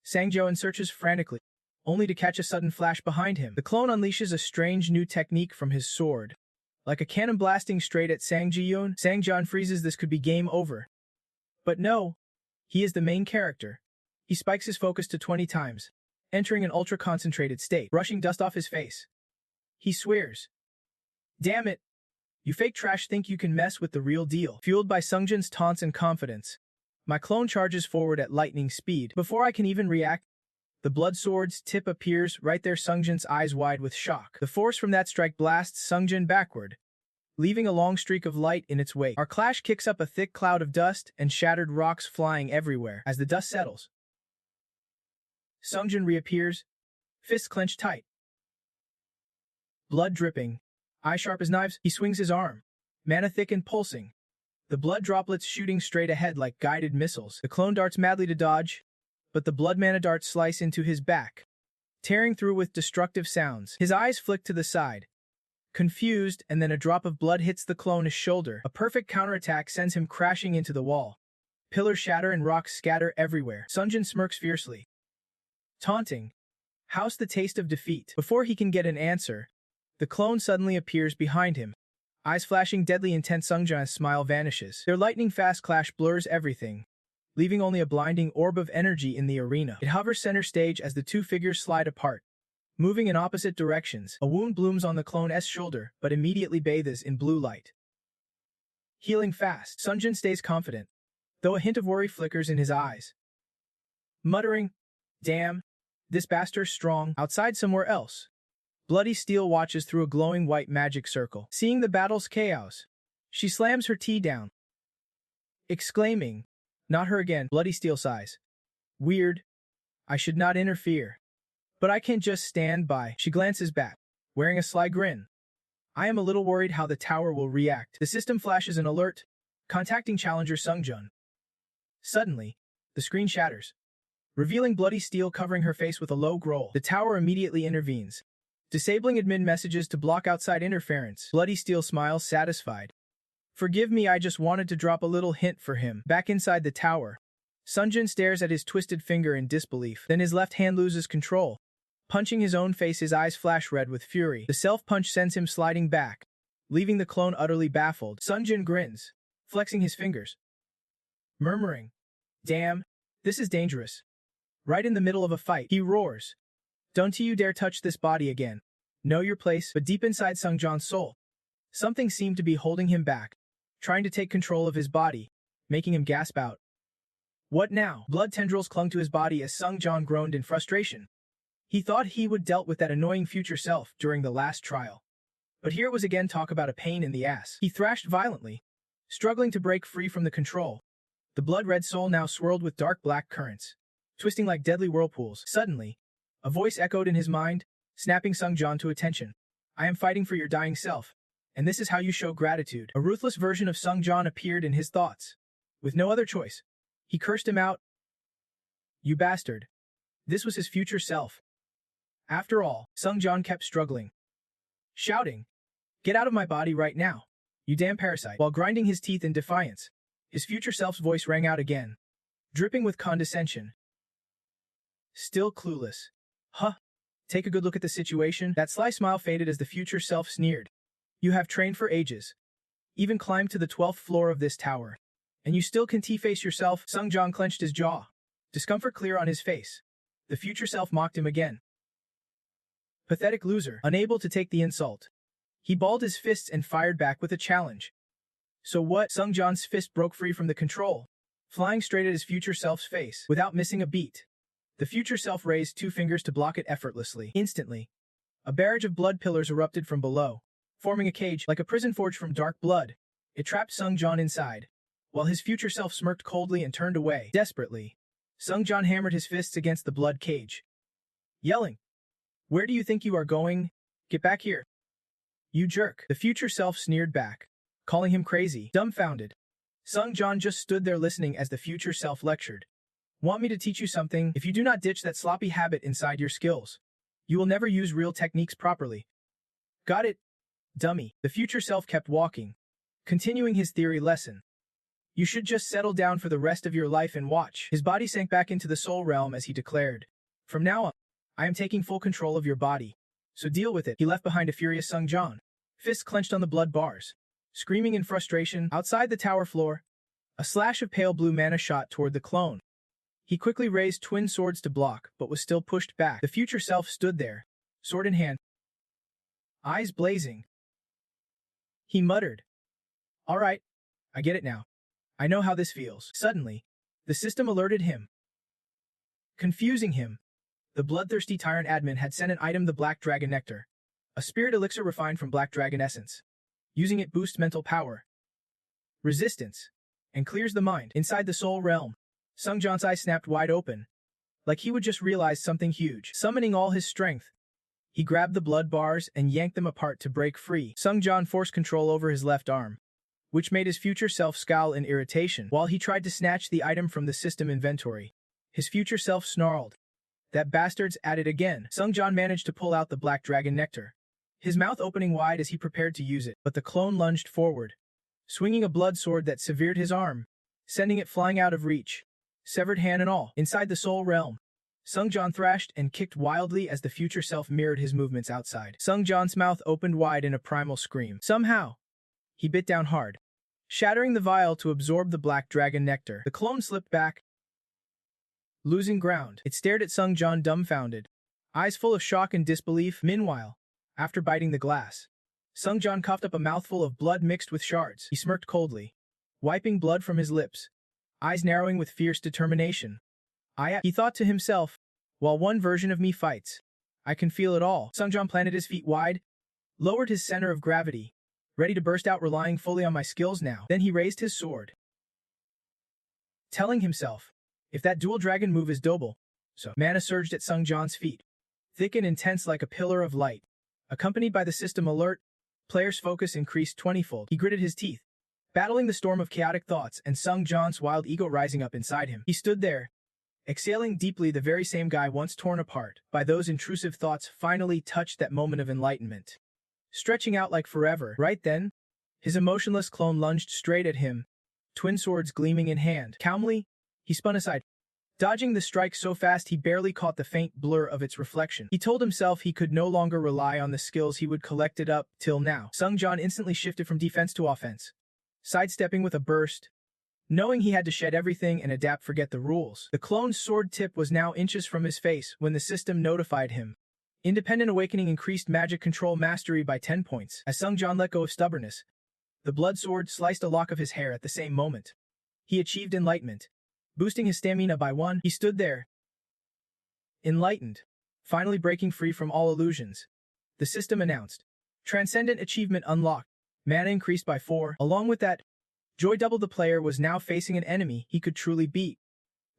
[SPEAKER 1] Sangjian searches frantically, only to catch a sudden flash behind him. The clone unleashes a strange new technique from his sword, like a cannon blasting straight at Sangjian. Sangjian freezes. This could be game over. But no, he is the main character. He spikes his focus to 20 times, entering an ultra-concentrated state, brushing dust off his face. He swears, "Damn it! You fake trash think you can mess with the real deal." Fueled by Sungjin's taunts and confidence, my clone charges forward at lightning speed. Before I can even react, the blood sword's tip appears right there. Sungjin's eyes wide with shock. The force from that strike blasts Sungjin backward, leaving a long streak of light in its wake. Our clash kicks up a thick cloud of dust and shattered rocks flying everywhere. As the dust settles, Sungjin reappears, fists clenched tight. Blood dripping, eyes sharp as knives, he swings his arm, mana thick and pulsing, the blood droplets shooting straight ahead like guided missiles. The clone darts madly to dodge, but the blood mana darts slice into his back, tearing through with destructive sounds. His eyes flick to the side, confused, and then a drop of blood hits the clone's shoulder. A perfect counterattack sends him crashing into the wall. Pillars shatter and rocks scatter everywhere. Sungjin smirks fiercely, taunting, "How's the taste of defeat?" Before he can get an answer, the clone suddenly appears behind him. Eyes flashing deadly intent, Sungjin's smile vanishes. Their lightning-fast clash blurs everything, leaving only a blinding orb of energy in the arena. It hovers center stage as the two figures slide apart, moving in opposite directions. A wound blooms on the clone's shoulder, but immediately bathes in blue light, healing fast. Sungjin stays confident, though a hint of worry flickers in his eyes. Muttering, "Damn, this bastard's strong." Outside somewhere else, Bloody Steel watches through a glowing white magic circle. Seeing the battle's chaos, she slams her tea down, exclaiming, "Not her again." Bloody Steel sighs. "Weird. I should not interfere. But I can't just stand by." She glances back, wearing a sly grin. "I am a little worried how the tower will react." The system flashes an alert, contacting challenger Sungjin. Suddenly, the screen shatters, revealing Bloody Steel covering her face with a low growl. The tower immediately intervenes, disabling admin messages to block outside interference. Bloody Steel smiles satisfied. "Forgive me, I just wanted to drop a little hint for him." Back inside the tower, Sungjin stares at his twisted finger in disbelief. Then his left hand loses control, punching his own face. His eyes flash red with fury. The self-punch sends him sliding back, leaving the clone utterly baffled. Sungjin grins, flexing his fingers, murmuring, "Damn, this is dangerous." Right in the middle of a fight, he roars, "Don't you dare touch this body again. Know your place." But deep inside Sungjin's soul, something seemed to be holding him back, trying to take control of his body, making him gasp out, "What now?" Blood tendrils clung to his body as Sungjin groaned in frustration. He thought he would dealt with that annoying future self during the last trial, but here was again talk about a pain in the ass. He thrashed violently, struggling to break free from the control. The blood-red soul now swirled with dark black currents, twisting like deadly whirlpools. Suddenly, a voice echoed in his mind, snapping Sungjin to attention. "I am fighting for your dying self, and this is how you show gratitude." A ruthless version of Sungjin appeared in his thoughts. With no other choice, he cursed him out. "You bastard." This was his future self. After all, Sungjin kept struggling, shouting, "Get out of my body right now, you damn parasite." While grinding his teeth in defiance, his future self's voice rang out again, dripping with condescension. Still clueless. "Huh? Take a good look at the situation." That sly smile faded as the future self sneered. "You have trained for ages, even climbed to the 12th floor of this tower, and you still can T-face yourself." Sungjin clenched his jaw, discomfort clear on his face. The future self mocked him again. Pathetic loser. Unable to take the insult, he balled his fists and fired back with a challenge. "So what?" Sungjin's fist broke free from the control, flying straight at his future self's face. Without missing a beat, the future self raised two fingers to block it effortlessly. Instantly, a barrage of blood pillars erupted from below, forming a cage like a prison forged from dark blood. It trapped Sungjin inside, while his future self smirked coldly and turned away. Desperately, Sungjin hammered his fists against the blood cage, yelling, "Where do you think you are going? Get back here, you jerk." The future self sneered back, calling him crazy. Dumbfounded, Sung-Jan just stood there listening as the future self lectured. "Want me to teach you something? If you do not ditch that sloppy habit inside your skills, you will never use real techniques properly. Got it, dummy?" The future self kept walking, continuing his theory lesson. "You should just settle down for the rest of your life and watch." His body sank back into the soul realm as he declared, "From now on, I am taking full control of your body, so deal with it." He left behind a furious Sung-Jan, fists clenched on the blood bars, screaming in frustration. Outside the tower floor, a slash of pale blue mana shot toward the clone. He quickly raised twin swords to block, but was still pushed back. The future self stood there, sword in hand, eyes blazing. He muttered, "All right, I get it now. I know how this feels." Suddenly, the system alerted him. Confusing him, the bloodthirsty tyrant admin had sent an item, the Black Dragon Nectar, a spirit elixir refined from Black Dragon Essence. Using it boosts mental power, resistance, and clears the mind. Inside the soul realm, Sung-Jan's eyes snapped wide open, like he would just realized something huge. Summoning all his strength, he grabbed the blood bars and yanked them apart to break free. Sung-Jan forced control over his left arm, which made his future self scowl in irritation. While he tried to snatch the item from the system inventory, his future self snarled, "That bastard's at it again." Sung-Jan managed to pull out the Black Dragon Nectar, his mouth opening wide as he prepared to use it, but the clone lunged forward, swinging a blood sword that severed his arm, sending it flying out of reach, severed hand and all. Inside the soul realm, Sung-Jan thrashed and kicked wildly as the future self mirrored his movements outside. Sung-Jan's mouth opened wide in a primal scream. Somehow, he bit down hard, shattering the vial to absorb the Black Dragon Nectar. The clone slipped back, losing ground. It stared at Sung-Jan dumbfounded, eyes full of shock and disbelief. Meanwhile, after biting the glass, Sung-Jan coughed up a mouthful of blood mixed with shards. He smirked coldly, wiping blood from his lips, eyes narrowing with fierce determination. He thought to himself, "While one version of me fights, I can feel it all." Sung-Jan planted his feet wide, lowered his center of gravity, ready to burst out, relying fully on my skills now. Then he raised his sword, telling himself, "If that dual dragon move is double, so." Mana surged at Sung-Jan's feet, thick and intense like a pillar of light. Accompanied by the system alert, player's focus increased 20-fold. He gritted his teeth, battling the storm of chaotic thoughts and Sung-Jan's wild ego rising up inside him. He stood there, exhaling deeply. The very same guy once torn apart by those intrusive thoughts finally touched that moment of enlightenment, stretching out like forever. Right then, his emotionless clone lunged straight at him, twin swords gleaming in hand. Calmly, he spun aside, dodging the strike so fast he barely caught the faint blur of its reflection. He told himself he could no longer rely on the skills he would collected up till now. Sung-Jan instantly shifted from defense to offense, sidestepping with a burst, knowing he had to shed everything and adapt. Forget the rules. The clone's sword tip was now inches from his face when the system notified him. Independent Awakening increased magic control mastery by 10 points. As Sung-Jan let go of stubbornness, the blood sword sliced a lock of his hair. At the same moment, he achieved enlightenment, boosting his stamina by 1. He stood there, enlightened, finally breaking free from all illusions. The system announced, "Transcendent achievement unlocked." Mana increased by 4. Along with that, joy doubled. The player was now facing an enemy he could truly beat.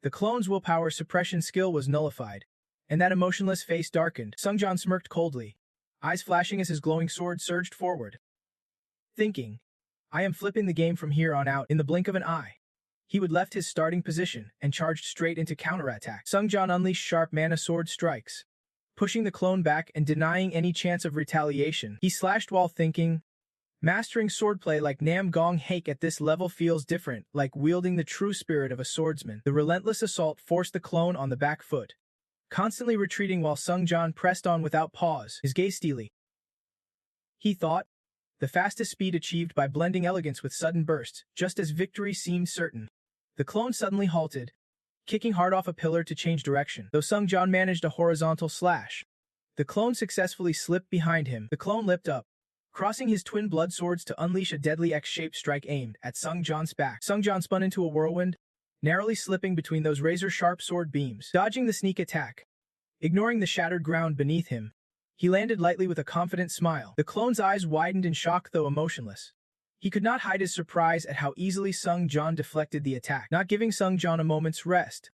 [SPEAKER 1] The clone's willpower suppression skill was nullified, and that emotionless face darkened. Sung-Jan smirked coldly, eyes flashing as his glowing sword surged forward, thinking, "I am flipping the game from here on out." In the blink of an eye, he would left his starting position and charged straight into counterattack. Sung-Jan unleashed sharp mana sword strikes, pushing the clone back and denying any chance of retaliation. He slashed while thinking, mastering swordplay like Nam Gong Hake at this level feels different, like wielding the true spirit of a swordsman. The relentless assault forced the clone on the back foot, constantly retreating while Sung-Jan pressed on without pause, his gaze steely. He thought, the fastest speed achieved by blending elegance with sudden bursts. Just as victory seemed certain, the clone suddenly halted, kicking hard off a pillar to change direction. Though Sung-Jan managed a horizontal slash, the clone successfully slipped behind him. The clone leapt up, crossing his twin blood swords to unleash a deadly X-shaped strike aimed at Sung-Jan's back. Sung-Jan spun into a whirlwind, narrowly slipping between those razor-sharp sword beams. Dodging the sneak attack, ignoring the shattered ground beneath him, he landed lightly with a confident smile. The clone's eyes widened in shock though emotionless. He could not hide his surprise at how easily Sung-Jan deflected the attack. Not giving Sung-Jan a moment's rest,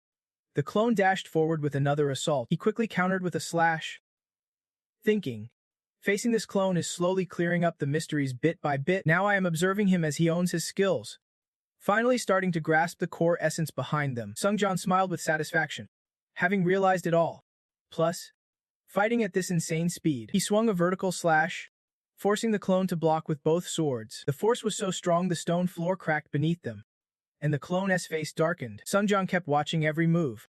[SPEAKER 1] The clone dashed forward with another assault. He quickly countered with a slash. Thinking, facing this clone is slowly clearing up the mysteries bit by bit. Now I am observing him as he owns his skills. Finally starting to grasp the core essence behind them, Sungjan smiled with satisfaction, having realized it all. Plus, fighting at this insane speed, he swung a vertical slash, forcing the clone to block with both swords. The force was so strong the stone floor cracked beneath them, and the clone's face darkened. Sungjan kept watching every move,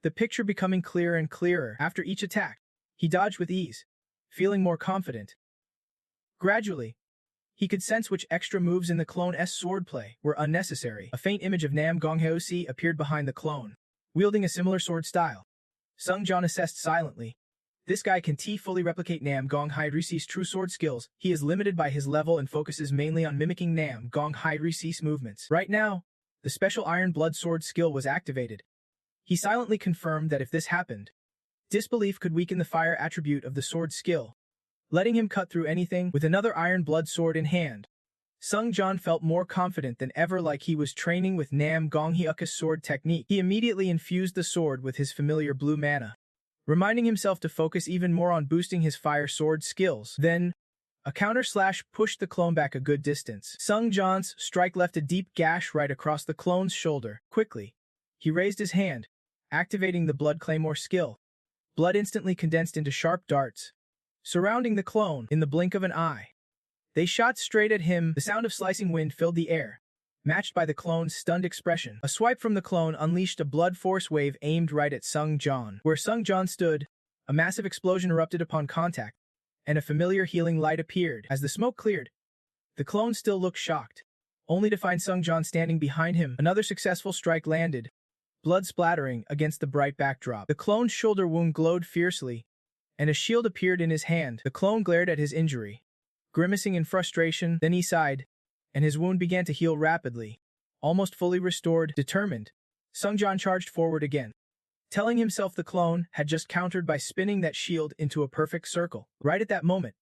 [SPEAKER 1] the picture becoming clearer and clearer. After each attack, he dodged with ease, feeling more confident. Gradually, he could sense which extra moves in the clone's swordplay were unnecessary. A faint image of Nam Gongheosi appeared behind the clone, wielding a similar sword style. Sungjan assessed silently. This guy can fully replicate Nam Gongheorusi's true sword skills. He is limited by his level and focuses mainly on mimicking Nam Gongheorusi's movements. Right now, the special Iron Blood sword skill was activated. He silently confirmed that if this happened, disbelief could weaken the fire attribute of the sword skill, letting him cut through anything. With another Iron Blood sword in hand, Sungjan felt more confident than ever, like he was training with Nam Gongheorusi's sword technique. He immediately infused the sword with his familiar blue mana, reminding himself to focus even more on boosting his fire sword skills. Then, a counter slash pushed the clone back a good distance. Sungjan's strike left a deep gash right across the clone's shoulder. Quickly, he raised his hand, activating the Blood Claymore skill. Blood instantly condensed into sharp darts, surrounding the clone in the blink of an eye. They shot straight at him. The sound of slicing wind filled the air, matched by the clone's stunned expression. A swipe from the clone unleashed a blood force wave aimed right at Sungjan. Where Sungjan stood, a massive explosion erupted upon contact, and a familiar healing light appeared. As the smoke cleared, the clone still looked shocked, only to find Sungjan standing behind him. Another successful strike landed, blood splattering against the bright backdrop. The clone's shoulder wound glowed fiercely, and a shield appeared in his hand. The clone glared at his injury, grimacing in frustration. Then he sighed, and his wound began to heal rapidly. Almost fully restored, determined, Sungjan charged forward again, telling himself the clone had just countered by spinning that shield into a perfect circle. Right at that moment,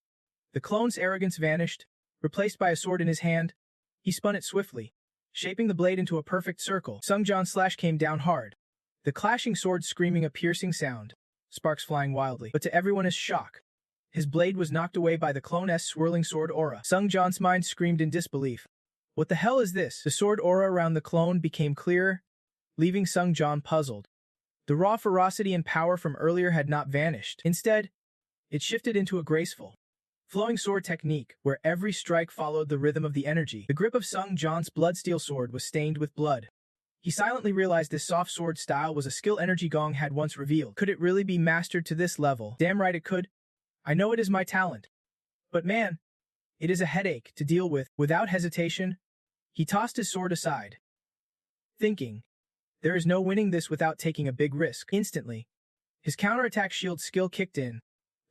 [SPEAKER 1] the clone's arrogance vanished, replaced by a sword in his hand. He spun it swiftly, shaping the blade into a perfect circle. Sungjan's slash came down hard, the clashing sword screaming a piercing sound, sparks flying wildly. But to everyone's shock, his blade was knocked away by the clone's swirling sword aura. Sungjan's mind screamed in disbelief. What the hell is this? The sword aura around the clone became clearer, leaving Sungjan puzzled. The raw ferocity and power from earlier had not vanished. Instead, it shifted into a graceful, flowing sword technique where every strike followed the rhythm of the energy. The grip of Sungjan's bloodsteel sword was stained with blood. He silently realized this soft sword style was a skill Energy Gong had once revealed. Could it really be mastered to this level? Damn right it could. I know it is my talent. But man, it is a headache to deal with. Without hesitation, he tossed his sword aside, thinking, there is no winning this without taking a big risk. Instantly, his counterattack shield skill kicked in,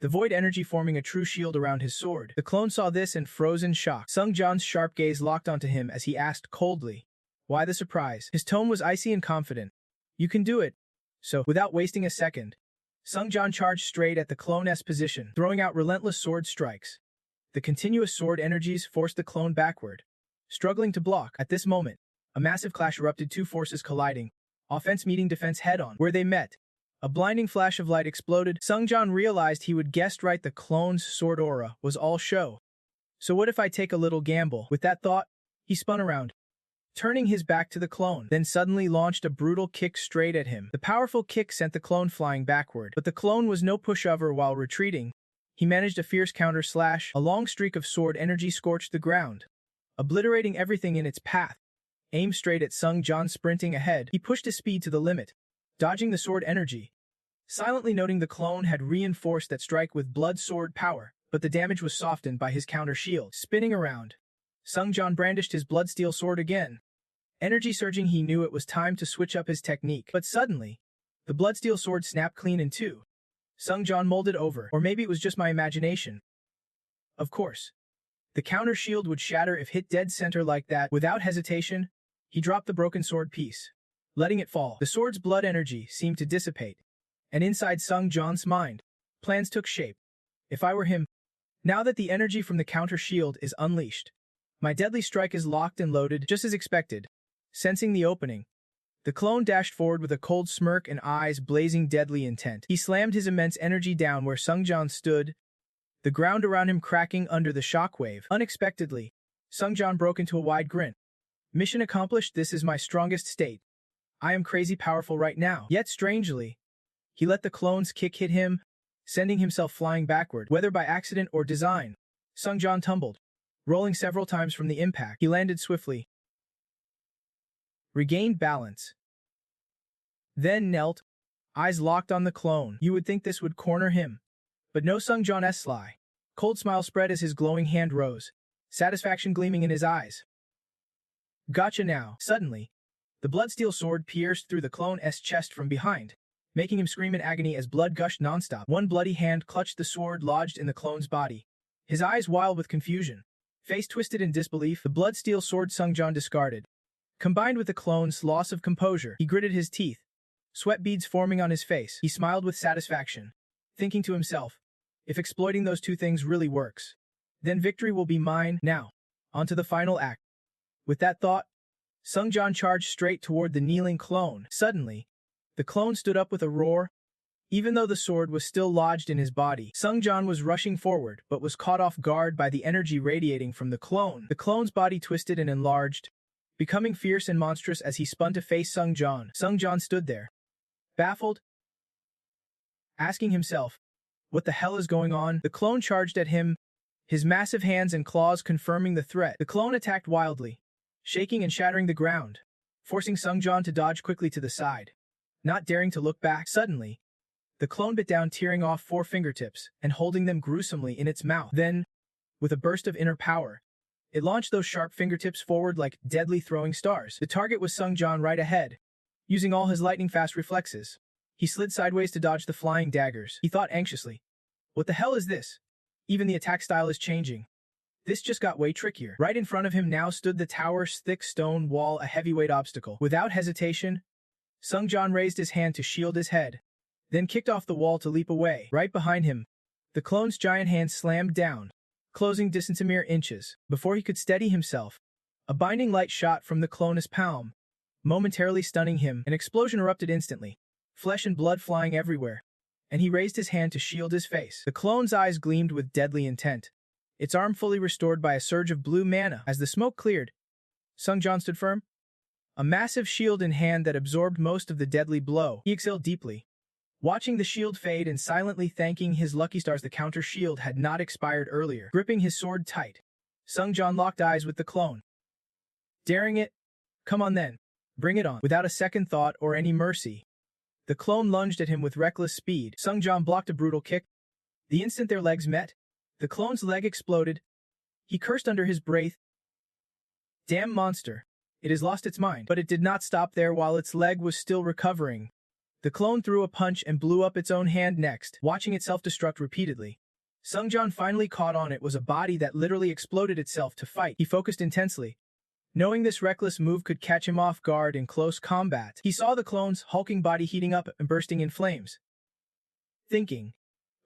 [SPEAKER 1] the void energy forming a true shield around his sword. The clone saw this and froze in shock. Sungjan's sharp gaze locked onto him as he asked coldly, why the surprise? His tone was icy and confident. You can do it. So, without wasting a second, Sungjan charged straight at the clone's position, throwing out relentless sword strikes. The continuous sword energies forced the clone backward, struggling to block. At this moment, a massive clash erupted, two forces colliding, offense meeting defense head-on. Where they met, a blinding flash of light exploded. Sungjan realized he would guessed right, the clone's sword aura was all show. So what if I take a little gamble? With that thought, he spun around, turning his back to the clone, then suddenly launched a brutal kick straight at him. The powerful kick sent the clone flying backward, but the clone was no pushover. While retreating, he managed a fierce counter slash. A long streak of sword energy scorched the ground, obliterating everything in its path. Aimed straight at Sungjan sprinting ahead, he pushed his speed to the limit, dodging the sword energy, silently noting the clone had reinforced that strike with blood sword power, but the damage was softened by his counter shield. Spinning around, Sungjan brandished his bloodsteel sword again. Energy surging, he knew it was time to switch up his technique. But suddenly, the bloodsteel sword snapped clean in two. Sungjan molded over, or maybe it was just my imagination. Of course, the counter shield would shatter if hit dead center like that. Without hesitation, he dropped the broken sword piece, letting it fall. The sword's blood energy seemed to dissipate, and inside Sungjan's mind, plans took shape. If I were him, now that the energy from the counter shield is unleashed, my deadly strike is locked and loaded just as expected. Sensing the opening, The clone dashed forward with a cold smirk and eyes blazing deadly intent. He slammed his immense energy down where Sungjan stood, the ground around him cracking under the shockwave. Unexpectedly, Sungjan broke into a wide grin. Mission accomplished. This is my strongest state. I am crazy powerful right now. Yet strangely, he let the clone's kick hit him, sending himself flying backward. Whether by accident or design, Sungjan tumbled, rolling several times from the impact. He landed swiftly, regained balance, then knelt, eyes locked on the clone. You would think this would corner him, but no. Sungjan's sly, cold smile spread as his glowing hand rose, satisfaction gleaming in his eyes. Gotcha now. Suddenly, the bloodsteel sword pierced through the clone's chest from behind, making him scream in agony as blood gushed nonstop. One bloody hand clutched the sword lodged in the clone's body, his eyes wild with confusion, face twisted in disbelief. The bloodsteel sword Sungjan discarded, combined with the clone's loss of composure. He gritted his teeth, sweat beads forming on his face. He smiled with satisfaction, thinking to himself, if exploiting those two things really works, then victory will be mine. Now, onto the final act. With that thought, Sungjan charged straight toward the kneeling clone. Suddenly, the clone stood up with a roar. Even though the sword was still lodged in his body, Sungjan was rushing forward but was caught off guard by the energy radiating from the clone. The clone's body twisted and enlarged, becoming fierce and monstrous as he spun to face Sungjan. Sungjan stood there, baffled, asking himself, what the hell is going on? The clone charged at him, his massive hands and claws confirming the threat. The clone attacked wildly, shaking and shattering the ground, forcing Sungjan to dodge quickly to the side, not daring to look back. Suddenly, the clone bit down, tearing off 4 fingertips and holding them gruesomely in its mouth. Then, with a burst of inner power, it launched those sharp fingertips forward like deadly throwing stars. The target was Sungjan right ahead. Using all his lightning-fast reflexes, he slid sideways to dodge the flying daggers. He thought anxiously, what the hell is this? Even the attack style is changing. This just got way trickier. Right in front of him now stood the tower's thick stone wall, a heavyweight obstacle. Without hesitation, Sungjan raised his hand to shield his head, then kicked off the wall to leap away. Right behind him, the clone's giant hand slammed down, closing distance a mere inches. Before he could steady himself, a binding light shot from the clone's palm, momentarily stunning him. An explosion erupted instantly, flesh and blood flying everywhere, and he raised his hand to shield his face. The clone's eyes gleamed with deadly intent, its arm fully restored by a surge of blue mana. As the smoke cleared, Sungjan stood firm, a massive shield in hand that absorbed most of the deadly blow. He exhaled deeply, watching the shield fade and silently thanking his lucky stars the counter shield had not expired earlier. Gripping his sword tight, Sungjan locked eyes with the clone. Daring it? Come on then. Bring it on. Without a second thought or any mercy, the clone lunged at him with reckless speed. Sungjan blocked a brutal kick. The instant their legs met, the clone's leg exploded. He cursed under his breath. Damn monster. It has lost its mind. But it did not stop there. While its leg was still recovering, the clone threw a punch and blew up its own hand next. Watching it self-destruct repeatedly, Sungjan finally caught on. It was a body that literally exploded itself to fight. He focused intensely, knowing this reckless move could catch him off guard in close combat. He saw the clone's hulking body heating up and bursting in flames, thinking,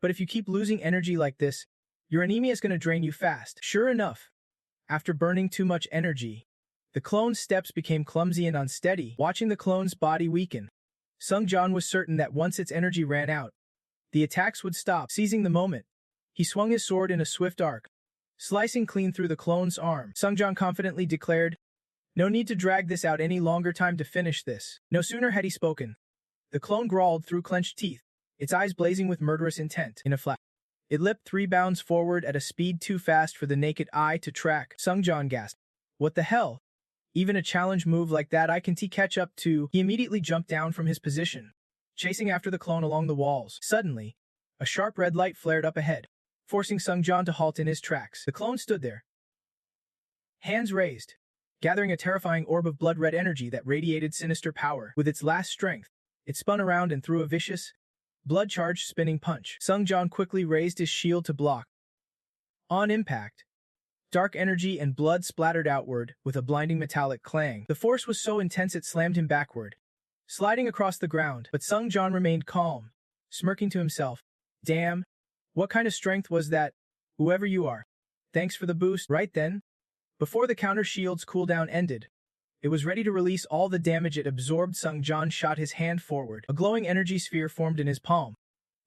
[SPEAKER 1] but if you keep losing energy like this, your anemia is going to drain you fast. Sure enough, after burning too much energy, the clone's steps became clumsy and unsteady. Watching the clone's body weaken, Sungjan was certain that once its energy ran out, the attacks would stop. Seizing the moment, he swung his sword in a swift arc, slicing clean through the clone's arm. Sungjan confidently declared, no need to drag this out any longer, time to finish this. No sooner had he spoken, the clone growled through clenched teeth, its eyes blazing with murderous intent. In a flash, it leapt 3 bounds forward at a speed too fast for the naked eye to track. Sungjan gasped, what the hell? Even a challenge move like that I can catch up to. He immediately jumped down from his position, chasing after the clone along the walls. Suddenly, a sharp red light flared up ahead, forcing Sungjan to halt in his tracks. The clone stood there, hands raised, gathering a terrifying orb of blood-red energy that radiated sinister power. With its last strength, it spun around and threw a vicious, blood-charged spinning punch. Sungjan quickly raised his shield to block. On impact, dark energy and blood splattered outward with a blinding metallic clang. The force was so intense it slammed him backward, sliding across the ground. But Sungjan remained calm, smirking to himself. Damn, what kind of strength was that? Whoever you are, thanks for the boost. Right then, before the counter shield's cooldown ended, It was ready to release all the damage it absorbed. Sung-jan shot his hand forward. A glowing energy sphere formed in his palm.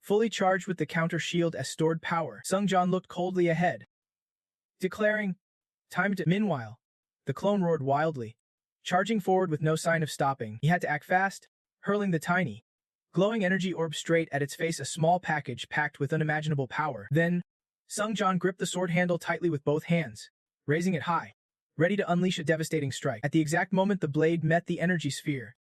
[SPEAKER 1] Fully charged with the counter shield as stored power, Sung-jan looked coldly ahead, declaring, "Time to..." Meanwhile, the clone roared wildly. Charging forward with no sign of stopping, he had to act fast, hurling the tiny, glowing energy orb straight at its face, a small package packed with unimaginable power. Then, Sung-jan gripped the sword handle tightly with both hands, raising it high, ready to unleash a devastating strike. At the exact moment the blade met the energy sphere,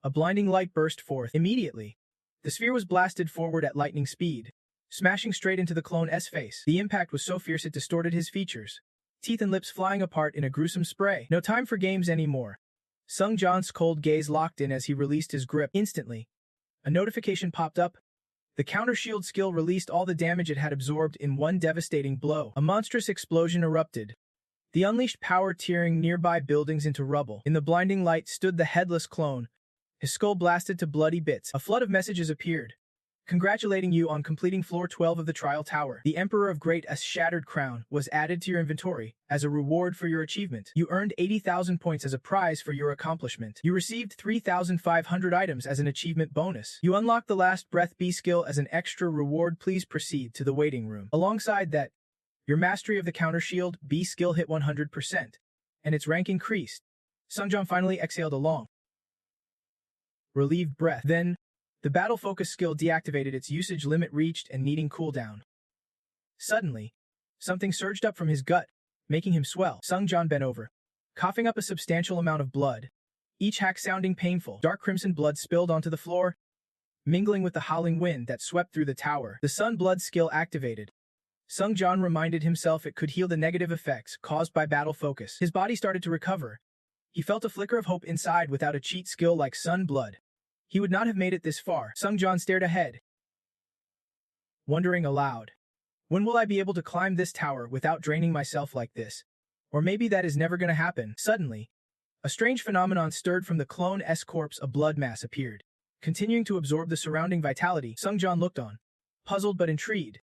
[SPEAKER 1] a blinding light burst forth. Immediately, the sphere was blasted forward at lightning speed, smashing straight into the clone's face. The impact was so fierce it distorted his features, teeth and lips flying apart in a gruesome spray. No time for games anymore. Sung-jan's cold gaze locked in as he released his grip. Instantly, a notification popped up. The counter shield skill released all the damage it had absorbed in one devastating blow. A monstrous explosion erupted, the unleashed power tearing nearby buildings into rubble. In the blinding light stood the headless clone, his skull blasted to bloody bits. A flood of messages appeared, congratulating you on completing floor 12 of the trial tower. The Emperor of Great S shattered crown was added to your inventory as a reward for your achievement. You earned 80,000 points as a prize for your accomplishment. You received 3,500 items as an achievement bonus. You unlocked the Last Breath B skill as an extra reward. Please proceed to the waiting room. Alongside that, your mastery of the counter shield B skill hit 100%, and its rank increased. Sung-jan finally exhaled a long, relieved breath. Then, the battle focus skill deactivated, its usage limit reached and needing cooldown. Suddenly, something surged up from his gut, making him swell. Sung-jan bent over, coughing up a substantial amount of blood, each hack sounding painful. Dark crimson blood spilled onto the floor, mingling with the howling wind that swept through the tower. The sun blood skill activated. Sung-jan reminded himself it could heal the negative effects caused by battle focus. His body started to recover. He felt a flicker of hope inside. Without a cheat skill like sun blood, he would not have made it this far. Sung-jan stared ahead, wondering aloud, when will I be able to climb this tower without draining myself like this? Or maybe that is never gonna happen. Suddenly, a strange phenomenon stirred from the clone's corpse. A blood mass appeared, continuing to absorb the surrounding vitality. Sung-jan looked on, puzzled but intrigued.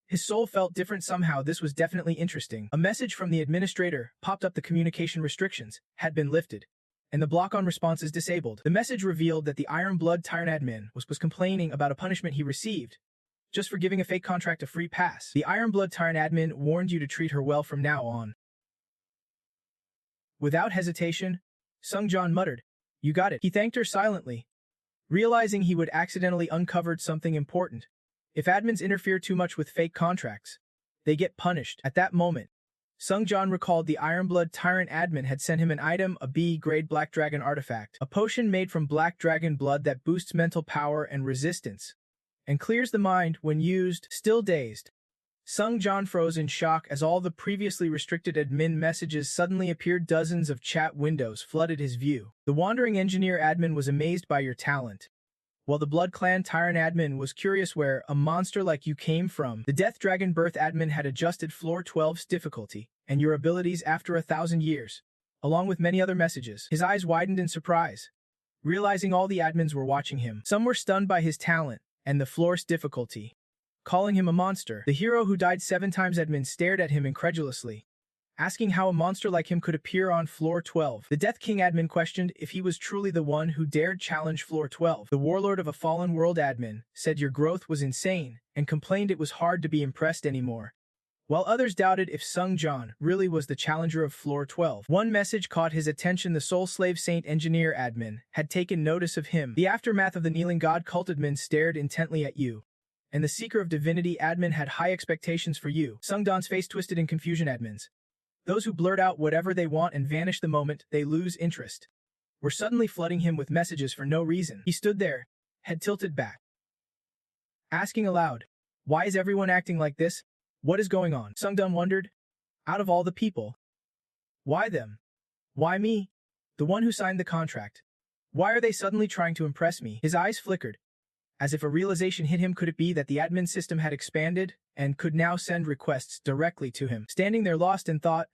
[SPEAKER 1] His soul felt different somehow. This was definitely interesting. A message from the administrator popped up. The communication restrictions had been lifted, and the block on responses disabled. The message revealed that the Iron Blood Tyrant admin was complaining about a punishment he received just for giving a fake contract a free pass. The Iron Blood Tyrant admin warned you to treat her well from now on. Without hesitation, Sung-jan muttered, "You got it." He thanked her silently, realizing he would accidentally uncovered something important. If admins interfere too much with fake contracts, they get punished. At that moment, Sung-jan recalled the Ironblood Tyrant admin had sent him an item, a B-grade Black Dragon artifact, a potion made from Black Dragon blood that boosts mental power and resistance, and clears the mind when used. Still dazed, Sung-jan froze in shock as all the previously restricted admin messages suddenly appeared. Dozens of chat windows flooded his view. The Wandering Engineer admin was amazed by your talent, while the Blood Clan Tyrant admin was curious where a monster like you came from. The Death Dragon Birth admin had adjusted Floor 12's difficulty and your abilities after 1,000 years, along with many other messages. His eyes widened in surprise, realizing all the admins were watching him. Some were stunned by his talent and the floor's difficulty, calling him a monster. The hero who died 7 times admin stared at him incredulously, asking how a monster like him could appear on Floor 12. The Death King admin questioned if he was truly the one who dared challenge Floor 12. The Warlord of a Fallen World admin said your growth was insane and complained it was hard to be impressed anymore, while others doubted if Sung-jan really was the challenger of Floor 12. One message caught his attention. The Soul Slave Saint Engineer admin had taken notice of him. The Aftermath of the Kneeling God cult admin stared intently at you, and the Seeker of Divinity admin had high expectations for you. Sung-jan's face twisted in confusion. Admins, those who blurt out whatever they want and vanish the moment they lose interest, were suddenly flooding him with messages for no reason. He stood there, head tilted back, asking aloud, why is everyone acting like this? What is going on? Sung-jan wondered. Out of all the people, why them? Why me? The one who signed the contract. Why are they suddenly trying to impress me? His eyes flickered, as if a realization hit him. Could it be that the admin system had expanded and could now send requests directly to him? Standing there lost in thought,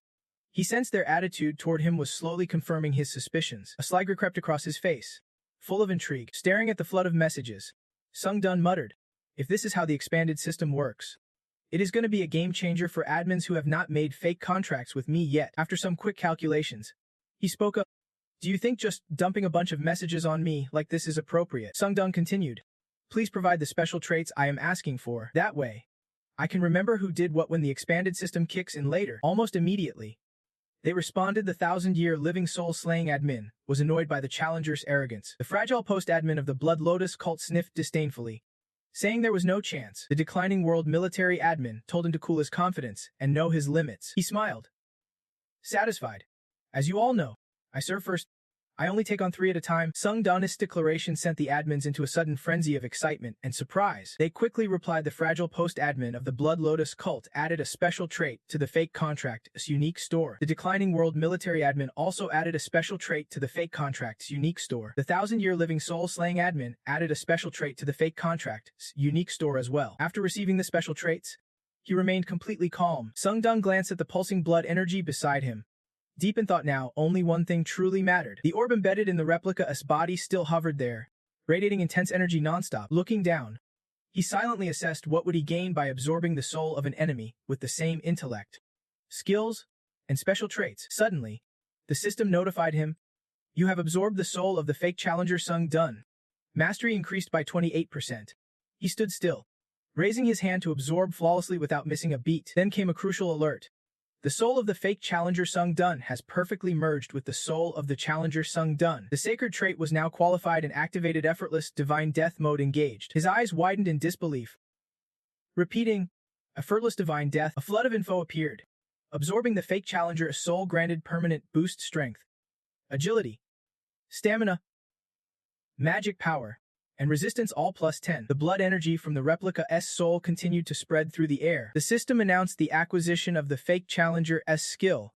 [SPEAKER 1] he sensed their attitude toward him was slowly confirming his suspicions. A sly grin crept across his face, full of intrigue. Staring at the flood of messages, Sung-jan muttered, if this is how the expanded system works, it is going to be a game changer for admins who have not made fake contracts with me yet. After some quick calculations, he spoke up. Do you think just dumping a bunch of messages on me like this is appropriate? Sungdun continued. Please provide the special traits I am asking for. That way, I can remember who did what when the expanded system kicks in later. Almost immediately, they responded. The 1,000-year living soul-slaying admin was annoyed by the challenger's arrogance. The fragile post-admin of the Blood Lotus cult sniffed disdainfully, saying there was no chance. The declining world military admin told him to cool his confidence and know his limits. He smiled, satisfied. As you all know, I serve first. I only take on 3 at a time. Sungdun's declaration sent the admins into a sudden frenzy of excitement and surprise. They quickly replied. The fragile post-admin of the Blood Lotus cult added a special trait to the fake contract's unique store. The declining world military admin also added a special trait to the fake contract's unique store. The 1,000-year living soul-slaying admin added a special trait to the fake contract's unique store as well. After receiving the special traits, he remained completely calm. Sungdun glanced at the pulsing blood energy beside him. Deep in thought now, only one thing truly mattered. The orb embedded in the replica's body still hovered there, radiating intense energy nonstop. Looking down, he silently assessed what would he gain by absorbing the soul of an enemy with the same intellect, skills, and special traits. Suddenly, the system notified him, you have absorbed the soul of the fake challenger Sungdun. Mastery increased by 28%. He stood still, raising his hand to absorb flawlessly without missing a beat. Then came a crucial alert. The soul of the fake challenger Sungdun has perfectly merged with the soul of the challenger Sungdun. The sacred trait was now qualified and activated. Effortless divine death mode engaged. His eyes widened in disbelief. Repeating, effortless divine death, a flood of info appeared, absorbing the fake challenger's soul. Granted permanent boost strength, agility, stamina, magic power, and resistance all +10. The blood energy from the replica's soul continued to spread through the air. The system announced the acquisition of the fake challenger's skill.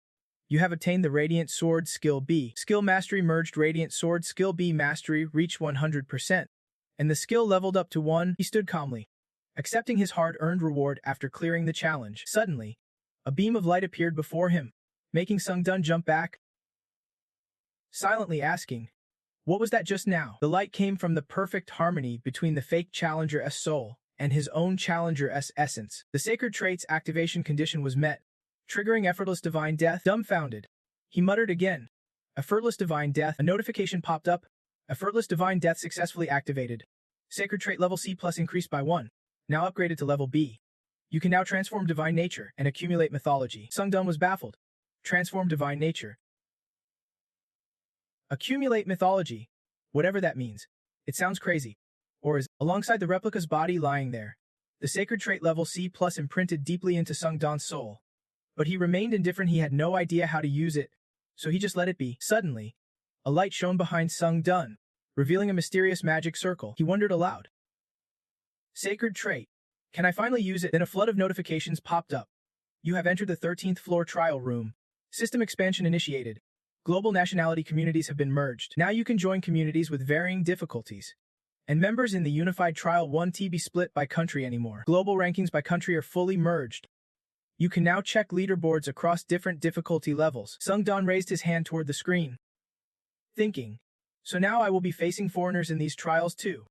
[SPEAKER 1] You have obtained the Radiant Sword Skill B. Skill Mastery merged. Radiant Sword Skill B Mastery reached 100%, and the skill leveled up to 1. He stood calmly, accepting his hard-earned reward after clearing the challenge. Suddenly, a beam of light appeared before him, making Sungdun jump back, silently asking, what was that just now? The light came from the perfect harmony between the fake challenger's soul and his own challenger's essence. The sacred trait's activation condition was met, triggering effortless divine death. Dumbfounded, he muttered again, effortless divine death. A notification popped up. Effortless divine death successfully activated. Sacred trait level C+ increased by 1. Now upgraded to level B. You can now transform divine nature and accumulate mythology. Sungdun was baffled. Transform divine nature. Accumulate mythology. Whatever that means. It sounds crazy. Or is, alongside the replica's body lying there, the sacred trait level C+ imprinted deeply into Sungdun's soul. But he remained indifferent. He had no idea how to use it, so he just let it be. Suddenly, a light shone behind Sungdun, revealing a mysterious magic circle. He wondered aloud. Sacred trait. Can I finally use it? Then a flood of notifications popped up. You have entered the 13th floor trial room. System expansion initiated. Global nationality communities have been merged. Now you can join communities with varying difficulties. And members in the unified trial won't be split by country anymore. Global rankings by country are fully merged. You can now check leaderboards across different difficulty levels. Sungdun raised his hand toward the screen, thinking, so now I will be facing foreigners in these trials too.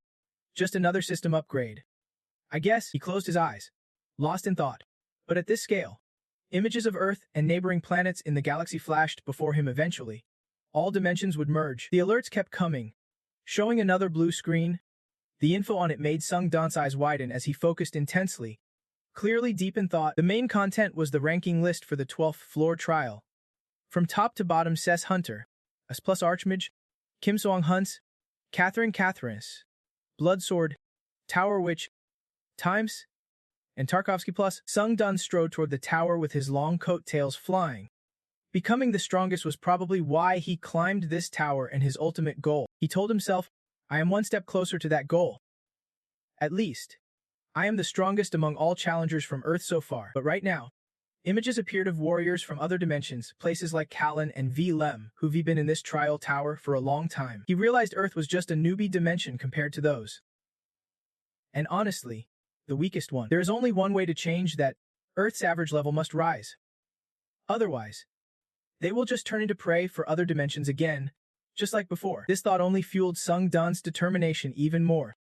[SPEAKER 1] Just another system upgrade. I guess. He closed his eyes, lost in thought. But at this scale, images of Earth and neighboring planets in the galaxy flashed before him. Eventually, all dimensions would merge. The alerts kept coming, showing another blue screen. The info on it made Sungdun's eyes widen as he focused intensely, clearly deep in thought. The main content was the ranking list for the 12th floor trial. From top to bottom: Cess Hunter, S+ Archmage, Kim Soong Hunts, Catherine's, Bloodsword, Tower Witch, Times, and Tarkovsky Plus. Sungdun strode toward the tower with his long coattails flying. Becoming the strongest was probably why he climbed this tower and his ultimate goal. He told himself, I am one step closer to that goal. At least, I am the strongest among all challengers from Earth so far. But right now, images appeared of warriors from other dimensions, places like Kallen and Lem, who've been in this trial tower for a long time. He realized Earth was just a newbie dimension compared to those. And honestly, the weakest one. There is only one way to change that: Earth's average level must rise. Otherwise, they will just turn into prey for other dimensions again, just like before. This thought only fueled Sungdun's determination even more.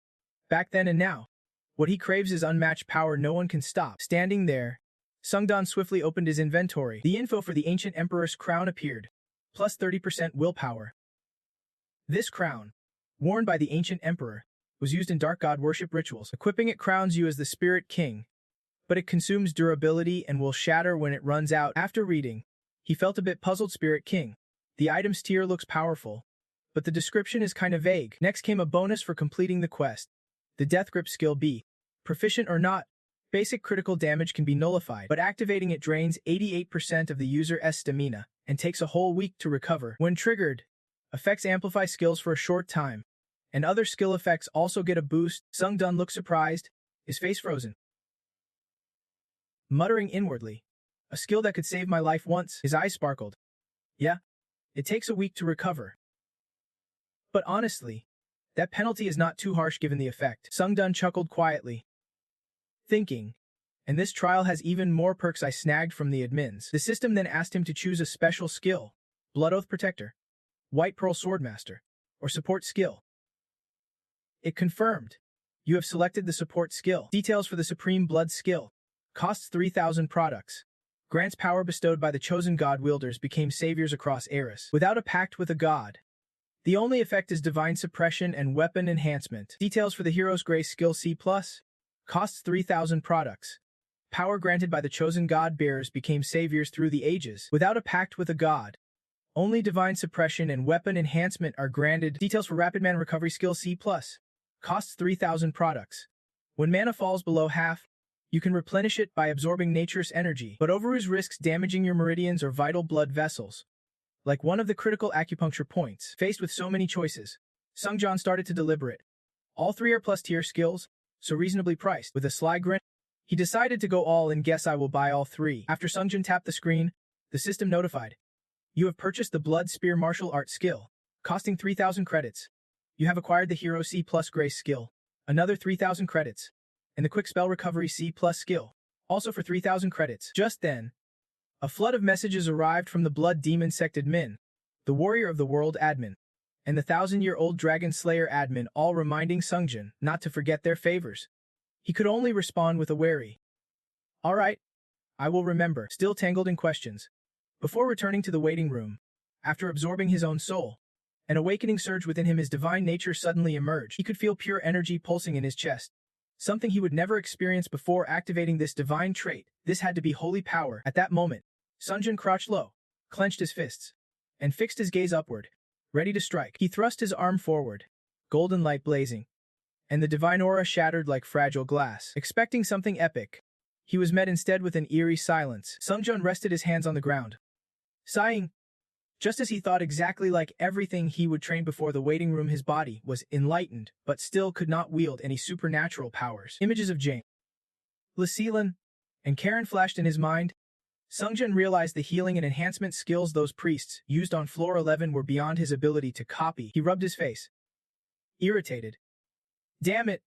[SPEAKER 1] Back then and now, what he craves is unmatched power no one can stop. Standing there, Sungdun swiftly opened his inventory. The info for the ancient emperor's crown appeared. Plus 30% willpower. This crown, worn by the ancient emperor, was used in dark god worship rituals. Equipping it crowns you as the spirit king, but it consumes durability and will shatter when it runs out. After reading, he felt a bit puzzled. Spirit king. The item's tier looks powerful, but the description is kind of vague. Next came a bonus for completing the quest. The Death Grip skill B. Proficient or not, basic critical damage can be nullified, but activating it drains 88% of the user's stamina and takes a whole week to recover. When triggered, effects amplify skills for a short time, and other skill effects also get a boost. Sung Dun looked surprised, his face frozen. Muttering inwardly, a skill that could save my life once. His eyes sparkled. Yeah, it takes a week to recover. But honestly, that penalty is not too harsh given the effect. Sung Dun chuckled quietly, thinking, and this trial has even more perks I snagged from the admins. The system then asked him to choose a special skill: Blood Oath Protector, White Pearl Swordmaster, or Support Skill. It confirmed. You have selected the support skill. Details for the Supreme Blood skill. Costs 3,000 products. Grants power bestowed by the chosen god wielders became saviors across Eris. Without a pact with a god. The only effect is divine suppression and weapon enhancement. Details for the hero's grace skill C+. Costs 3,000 products. Power granted by the chosen god bearers became saviors through the ages. Without a pact with a god. Only divine suppression and weapon enhancement are granted. Details for rapid mana recovery skill C+. Costs 3,000 products. When mana falls below half, you can replenish it by absorbing nature's energy, but overuse risks damaging your meridians or vital blood vessels. Like one of the critical acupuncture points. Faced with so many choices, Sungjan started to deliberate. All three are plus tier skills, so reasonably priced. With a sly grin, he decided to go all in. Guess I will buy all three. After Sungjan tapped the screen, the system notified. You have purchased the Blood Spear martial art skill, costing 3,000 credits. You have acquired the Hero C+ Grace skill, another 3,000 credits, and the Quick Spell Recovery C+ skill, also for 3,000 credits. Just then, a flood of messages arrived from the Blood Demon Sect admin, the Warrior of the World admin, and the 1,000-year-old Dragon Slayer admin, all reminding Sungjan not to forget their favors. He could only respond with a wary, "All right, I will remember," still tangled in questions. Before returning to the waiting room, after absorbing his own soul, an awakening surge within him. His divine nature suddenly emerged. He could feel pure energy pulsing in his chest, something he would never experience before activating this divine trait. This had to be holy power. At that moment, Sungjan crouched low, clenched his fists, and fixed his gaze upward, ready to strike. He thrust his arm forward, golden light blazing, and the divine aura shattered like fragile glass. Expecting something epic, he was met instead with an eerie silence. Sungjan rested his hands on the ground, sighing. Just as he thought, exactly like everything he would train before the waiting room, his body was enlightened, but still could not wield any supernatural powers. Images of Jane, Lucilin, and Karen flashed in his mind. Sungjan realized the healing and enhancement skills those priests used on floor 11 were beyond his ability to copy. He rubbed his face, irritated. Damn it!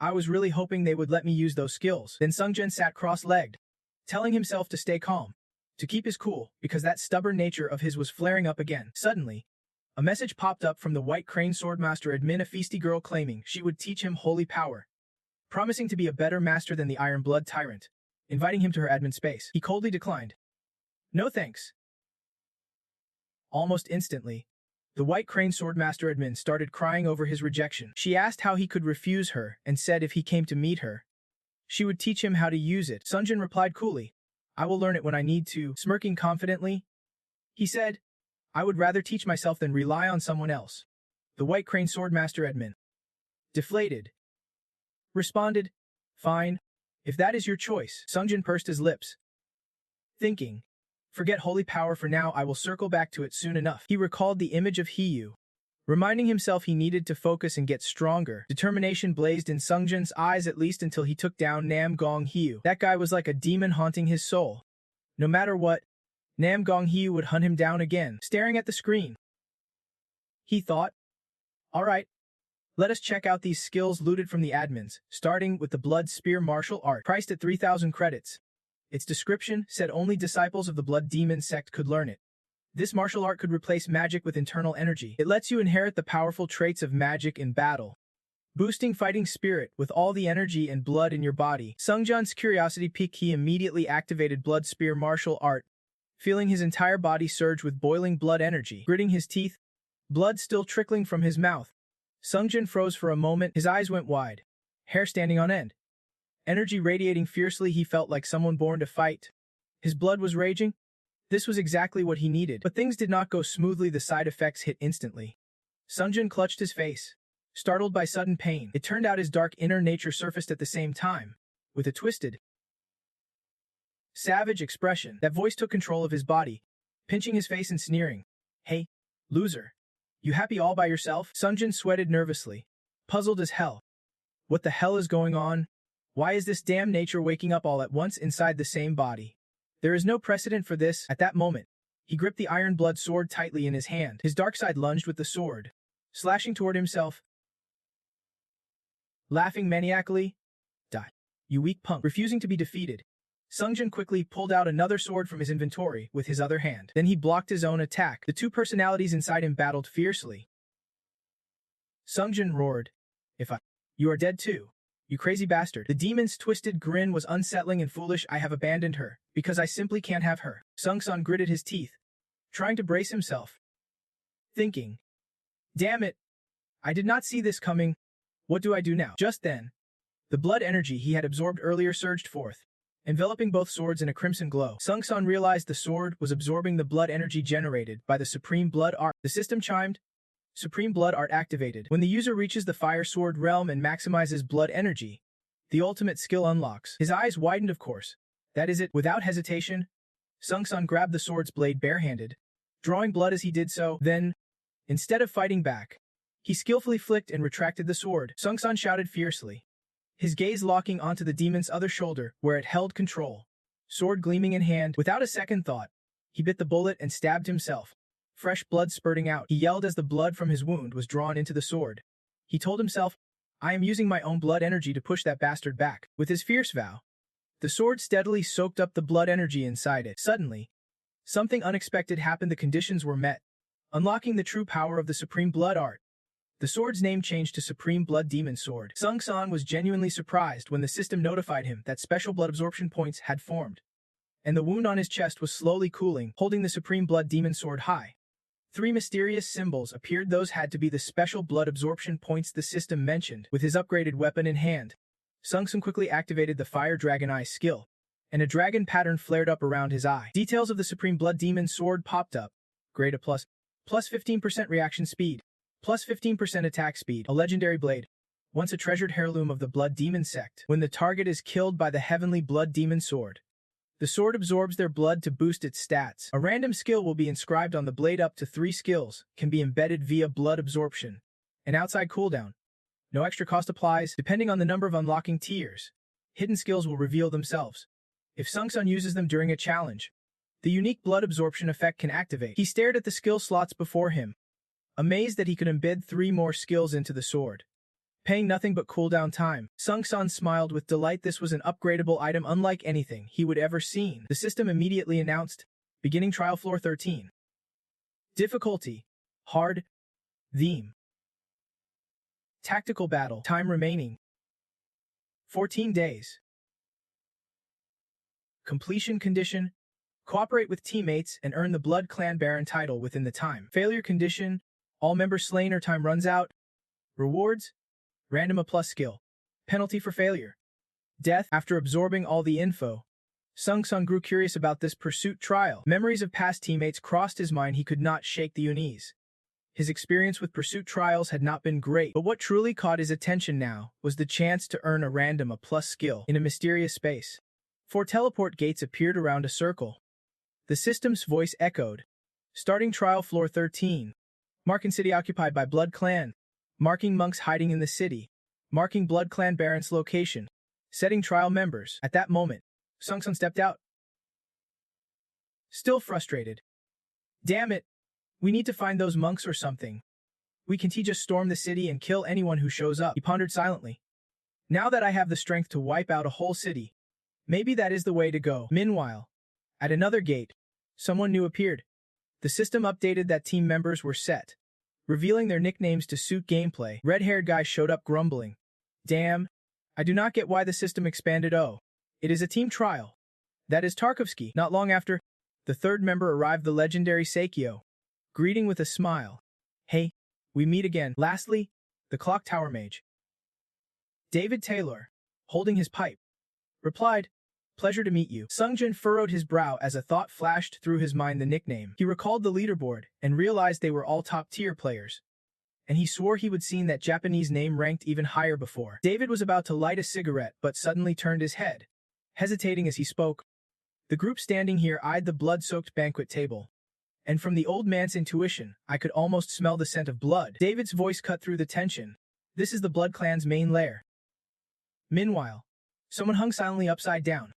[SPEAKER 1] I was really hoping they would let me use those skills. Then Sungjan sat cross-legged, telling himself to stay calm, to keep his cool, because that stubborn nature of his was flaring up again. Suddenly, a message popped up from the White Crane Swordmaster admin, a feisty girl claiming she would teach him holy power, promising to be a better master than the Iron Blood Tyrant, inviting him to her admin space. He coldly declined. No thanks. Almost instantly, the White Crane Swordmaster admin started crying over his rejection. She asked how he could refuse her and said if he came to meet her, she would teach him how to use it. Sungjan replied coolly, I will learn it when I need to. Smirking confidently, he said, I would rather teach myself than rely on someone else. The White Crane Swordmaster admin, deflated, responded, fine, if that is your choice. Sungjan pursed his lips, thinking, forget holy power for now, I will circle back to it soon enough. He recalled the image of Hiyu, reminding himself he needed to focus and get stronger. Determination blazed in Sungjan's eyes, at least until he took down Nam Gong Hiyu. That guy was like a demon haunting his soul. No matter what, Nam Gong Hiyu would hunt him down again. Staring at the screen, he thought, all right, let us check out these skills looted from the admins, starting with the Blood Spear martial art. Priced at 3,000 credits. Its description said only disciples of the Blood Demon Sect could learn it. This martial art could replace magic with internal energy. It lets you inherit the powerful traits of magic in battle, boosting fighting spirit with all the energy and blood in your body. Sungjan's curiosity piqued. He immediately activated Blood Spear martial art, feeling his entire body surge with boiling blood energy. Gritting his teeth, blood still trickling from his mouth. Sungjin froze for a moment, his eyes went wide, hair standing on end. Energy radiating fiercely, he felt like someone born to fight. His blood was raging. This was exactly what he needed. But things did not go smoothly, the side effects hit instantly. Sungjin clutched his face, startled by sudden pain. It turned out his dark inner nature surfaced at the same time, with a twisted, savage expression. That voice took control of his body, pinching his face and sneering. Hey, loser. You happy all by yourself? Sungjin sweated nervously, puzzled as hell. What the hell is going on? Why is this damn nature waking up all at once inside the same body? There is no precedent for this. At that moment, he gripped the iron blood sword tightly in his hand. His dark side lunged with the sword, slashing toward himself. Laughing maniacally, "Die, you weak punk," refusing to be defeated. Sungjin quickly pulled out another sword from his inventory with his other hand. Then he blocked his own attack. The two personalities inside him battled fiercely. Sungjin roared, You are dead too, you crazy bastard." The demon's twisted grin was unsettling and foolish. "I have abandoned her, because I simply can't have her." Sungsun gritted his teeth, trying to brace himself, thinking, "Damn it, I did not see this coming. What do I do now?" Just then, the blood energy he had absorbed earlier surged forth, enveloping both swords in a crimson glow. Sungsun realized the sword was absorbing the blood energy generated by the Supreme Blood Art. The system chimed, Supreme Blood Art activated. When the user reaches the Fire Sword realm and maximizes blood energy, the ultimate skill unlocks. His eyes widened, of course. That is it. Without hesitation, Sungsun grabbed the sword's blade barehanded, drawing blood as he did so. Then, instead of fighting back, he skillfully flicked and retracted the sword. Sungsun shouted fiercely, his gaze locking onto the demon's other shoulder, where it held control. Sword gleaming in hand, without a second thought, he bit the bullet and stabbed himself. Fresh blood spurting out, he yelled as the blood from his wound was drawn into the sword. He told himself, "I am using my own blood energy to push that bastard back." With his fierce vow, the sword steadily soaked up the blood energy inside it. Suddenly, something unexpected happened. The conditions were met, unlocking the true power of the Supreme Blood Art. The sword's name changed to Supreme Blood Demon Sword. Sungsun was genuinely surprised when the system notified him that special blood absorption points had formed, and the wound on his chest was slowly cooling. Holding the Supreme Blood Demon Sword high, 3 mysterious symbols appeared. Those had to be the special blood absorption points the system mentioned. With his upgraded weapon in hand, Sungsun quickly activated the Fire Dragon Eye skill, and a dragon pattern flared up around his eye. Details of the Supreme Blood Demon Sword popped up. Grade A+, plus 15% reaction speed, plus 15% attack speed, a legendary blade, once a treasured heirloom of the Blood Demon sect. When the target is killed by the Heavenly Blood Demon Sword, the sword absorbs their blood to boost its stats. A random skill will be inscribed on the blade. Up to 3 skills can be embedded via blood absorption. An outside cooldown. No extra cost applies. Depending on the number of unlocking tiers, hidden skills will reveal themselves. If Sungsun uses them during a challenge, the unique blood absorption effect can activate. He stared at the skill slots before him, amazed that he could embed 3 more skills into the sword, paying nothing but cooldown time. Sungsun smiled with delight. This was an upgradable item unlike anything he would ever seen. The system immediately announced, beginning trial floor 13. Difficulty, hard. Theme, tactical battle. Time remaining, 14 days. Completion condition, cooperate with teammates and earn the Blood Clan Baron title within the time. Failure condition, all members slain or time runs out. Rewards, random A+ skill. Penalty for failure, death. After absorbing all the info, Sungsun grew curious about this pursuit trial. Memories of past teammates crossed his mind. He could not shake the unease. His experience with pursuit trials had not been great, but what truly caught his attention now was the chance to earn a random A+ skill in a mysterious space. 4 teleport gates appeared around a circle. The system's voice echoed, starting trial floor 13. Marking city occupied by Blood Clan. Marking monks hiding in the city. Marking Blood Clan Baron's location. Setting trial members. At that moment, Sungsun stepped out, still frustrated. "Damn it, we need to find those monks or something. We can't just storm the city and kill anyone who shows up." He pondered silently. "Now that I have the strength to wipe out a whole city, maybe that is the way to go." Meanwhile, at another gate, someone new appeared. The system updated that team members were set, revealing their nicknames to suit gameplay. Red-haired guy showed up grumbling. "Damn, I do not get why the system expanded. Oh, it is a team trial. That is Tarkovsky." Not long after, the third member arrived, the legendary Seikyo, greeting with a smile. "Hey, We meet again. Lastly, the clock tower mage. David Taylor, holding his pipe, replied, "Pleasure to meet you." Sungjin furrowed his brow as a thought flashed through his mind the nickname. He recalled the leaderboard and realized they were all top-tier players. And he swore he would seen that Japanese name ranked even higher before. David was about to light a cigarette but suddenly turned his head, hesitating as he spoke. The group standing here eyed the blood-soaked banquet table. And from the old man's intuition, I could almost smell the scent of blood. David's voice cut through the tension. This is the Blood Clan's main lair. Meanwhile, someone hung silently upside down,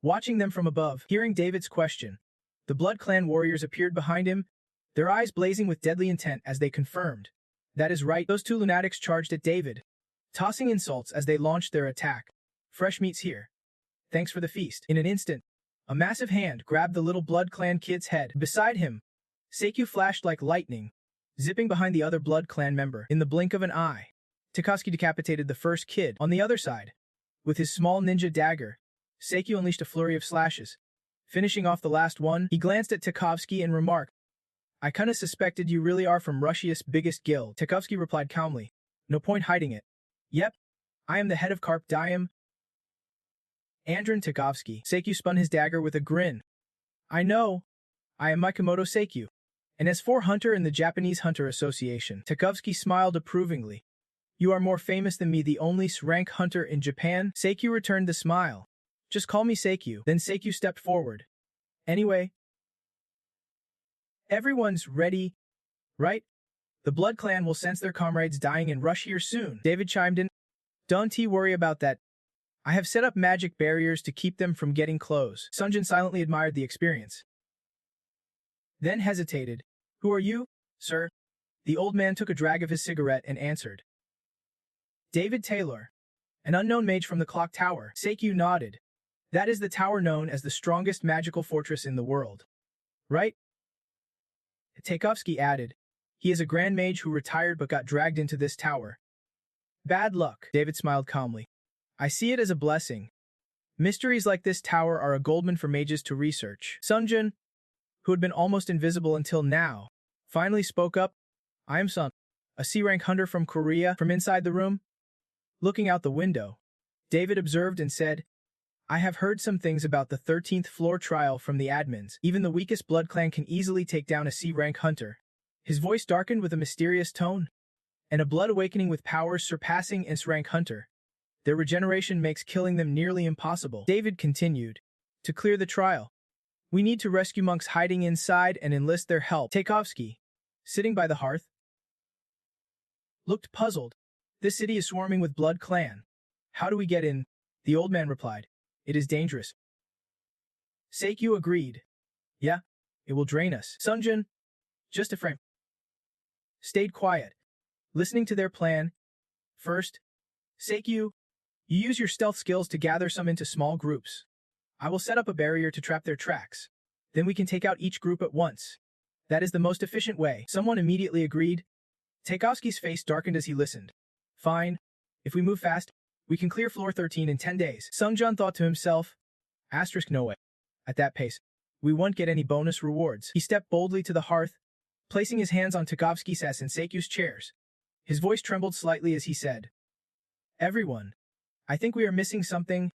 [SPEAKER 1] watching them from above. Hearing David's question, the Blood Clan warriors appeared behind him, their eyes blazing with deadly intent as they confirmed. That is right, those two lunatics charged at David, tossing insults as they launched their attack. Fresh meat's here. Thanks for the feast. In an instant, a massive hand grabbed the little Blood Clan kid's head. Beside him, Seikyu flashed like lightning, zipping behind the other Blood Clan member. In the blink of an eye, Tchaikovsky decapitated the first kid. On the other side, with his small ninja dagger, Seikyu unleashed a flurry of slashes. Finishing off the last one, he glanced at Tchaikovsky and remarked, "I kinda suspected you really are from Russia's biggest guild." Tchaikovsky replied calmly, "No point hiding it." "Yep, I am the head of Carp Diem." Andron Tchaikovsky. Seikyu spun his dagger with a grin. "I know. I am Mikamoto Seikyu, an S4 hunter in the Japanese Hunter Association." Tchaikovsky smiled approvingly. "You are more famous than me, the only S-rank hunter in Japan." Seikyu returned the smile. "Just call me Seikyu." Then Seikyu stepped forward. "Anyway, everyone's ready, right? The Blood Clan will sense their comrades dying and rush here soon." David chimed in. "Don't worry about that. I have set up magic barriers to keep them from getting close." Sungjin silently admired the experience, then hesitated. "Who are you, sir?" The old man took a drag of his cigarette and answered. "David Taylor, an unknown mage from the clock tower." Seikyu nodded. "That is the tower known as the strongest magical fortress in the world, right?" Tchaikovsky added, "He is a grand mage who retired but got dragged into this tower." "Bad luck." David smiled calmly. "I see it as a blessing. Mysteries like this tower are a goldmine for mages to research." Sungjin, who had been almost invisible until now, finally spoke up. "I am Sun, a C-rank hunter from Korea." From inside the room, looking out the window, David observed and said, "I have heard some things about the 13th floor trial from the admins. Even the weakest Blood Clan can easily take down a C-rank hunter." His voice darkened with a mysterious tone. "And a blood awakening with powers surpassing S-rank hunter. Their regeneration makes killing them nearly impossible." David continued, "To clear the trial, we need to rescue monks hiding inside and enlist their help." Tchaikovsky, sitting by the hearth, looked puzzled. "This city is swarming with Blood Clan. How do we get in?" The old man replied, "It is dangerous." Seikyu agreed. "Yeah, it will drain us." Sungjin, just a frame, stayed quiet, listening to their plan. "First, Seikyu, you use your stealth skills to gather some into small groups. I will set up a barrier to trap their tracks. Then we can take out each group at once. That is the most efficient way." Someone immediately agreed. Tchaikovsky's face darkened as he listened. "Fine. If we move fast, we can clear floor 13 in 10 days. Sungjin thought to himself, "No way. At that pace, we won't get any bonus rewards." He stepped boldly to the hearth, placing his hands on Tchaikovsky's and Seikyu's chairs. His voice trembled slightly as he said, "Everyone, I think we are missing something.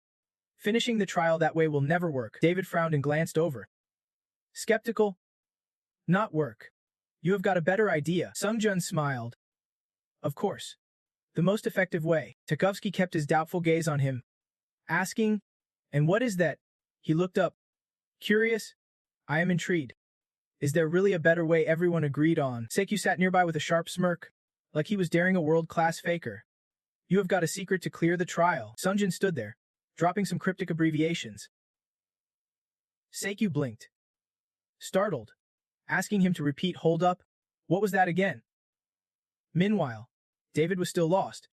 [SPEAKER 1] Finishing the trial that way will never work." David frowned and glanced over. "Skeptical? Not work. You have got a better idea." Sungjin smiled. "Of course. The most effective way." Tchaikovsky kept his doubtful gaze on him, asking, "And what is that?" He looked up. "Curious? I am intrigued. Is there really a better way?" Everyone agreed on. Seikyu sat nearby with a sharp smirk, like he was daring a world-class faker. "You have got a secret to clear the trial." Sungjin stood there, dropping some cryptic abbreviations. Seikyu blinked, startled, asking him to repeat. "Hold up, what was that again?" Meanwhile, David was still lost,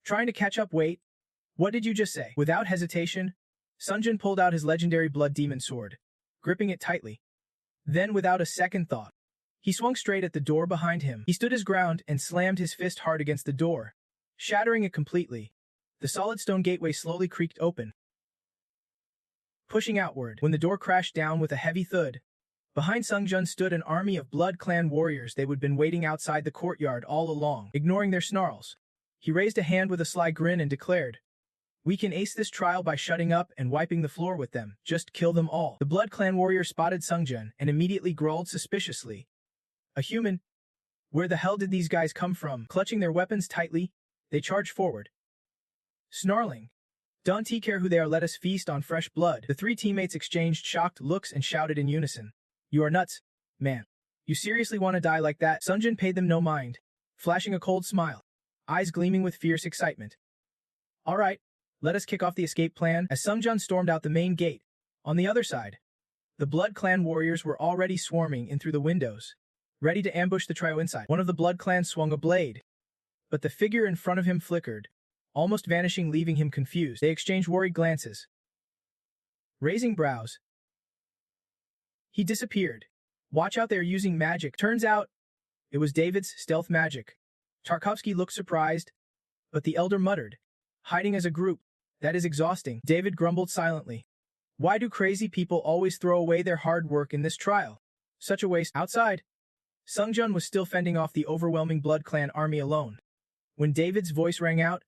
[SPEAKER 1] trying to catch up. "Wait, what did you just say?" Without hesitation, Sungjin pulled out his legendary blood demon sword, gripping it tightly. Then, without a second thought, he swung straight at the door behind him. He stood his ground and slammed his fist hard against the door, shattering it completely. The solid stone gateway slowly creaked open, pushing outward. When the door crashed down with a heavy thud, Behind Sungjun stood an army of Blood Clan warriors. They would been waiting outside the courtyard all along, ignoring their snarls. He raised a hand with a sly grin and declared, "We can ace this trial by shutting up and wiping the floor with them. Just kill them all." The Blood Clan warrior spotted Sungjun and immediately growled suspiciously, "A human? Where the hell did these guys come from?" Clutching their weapons tightly, they charged forward, snarling, "Don't care who they are, let us feast on fresh blood." The three teammates exchanged shocked looks and shouted in unison, "You are nuts, man. You seriously want to die like that?" Sungjun paid them no mind, flashing a cold smile, eyes gleaming with fierce excitement. "All right, let us kick off the escape plan." As Sungjun stormed out the main gate, on the other side, the Blood Clan warriors were already swarming in through the windows, ready to ambush the trio inside. One of the Blood Clan swung a blade, but the figure in front of him flickered, almost vanishing, leaving him confused. They exchanged worried glances. Raising brows, he disappeared. "Watch out, they're using magic." Turns out, it was David's stealth magic. Tarkovsky looked surprised, but the elder muttered, "Hiding as a group, that is exhausting." David grumbled silently. "Why do crazy people always throw away their hard work in this trial? Such a waste." Outside, Sungjun was still fending off the overwhelming Blood Clan army alone. When David's voice rang out,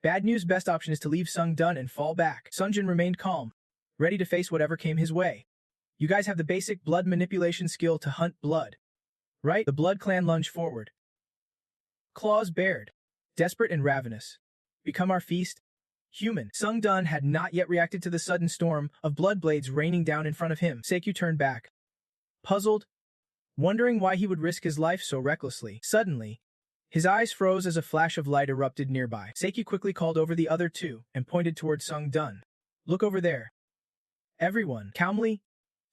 [SPEAKER 1] "Bad news, best option is to leave Sungjun and fall back." Sungjun remained calm, ready to face whatever came his way. "You guys have the basic blood manipulation skill to hunt blood, right?" The Blood Clan lunged forward, claws bared, desperate and ravenous. "Become our feast, human." Sungjun had not yet reacted to the sudden storm of blood blades raining down in front of him. Seikyu turned back, puzzled, wondering why he would risk his life so recklessly. Suddenly, his eyes froze as a flash of light erupted nearby. Seikyu quickly called over the other two and pointed toward Sungjun. "Look over there." Everyone, calmly,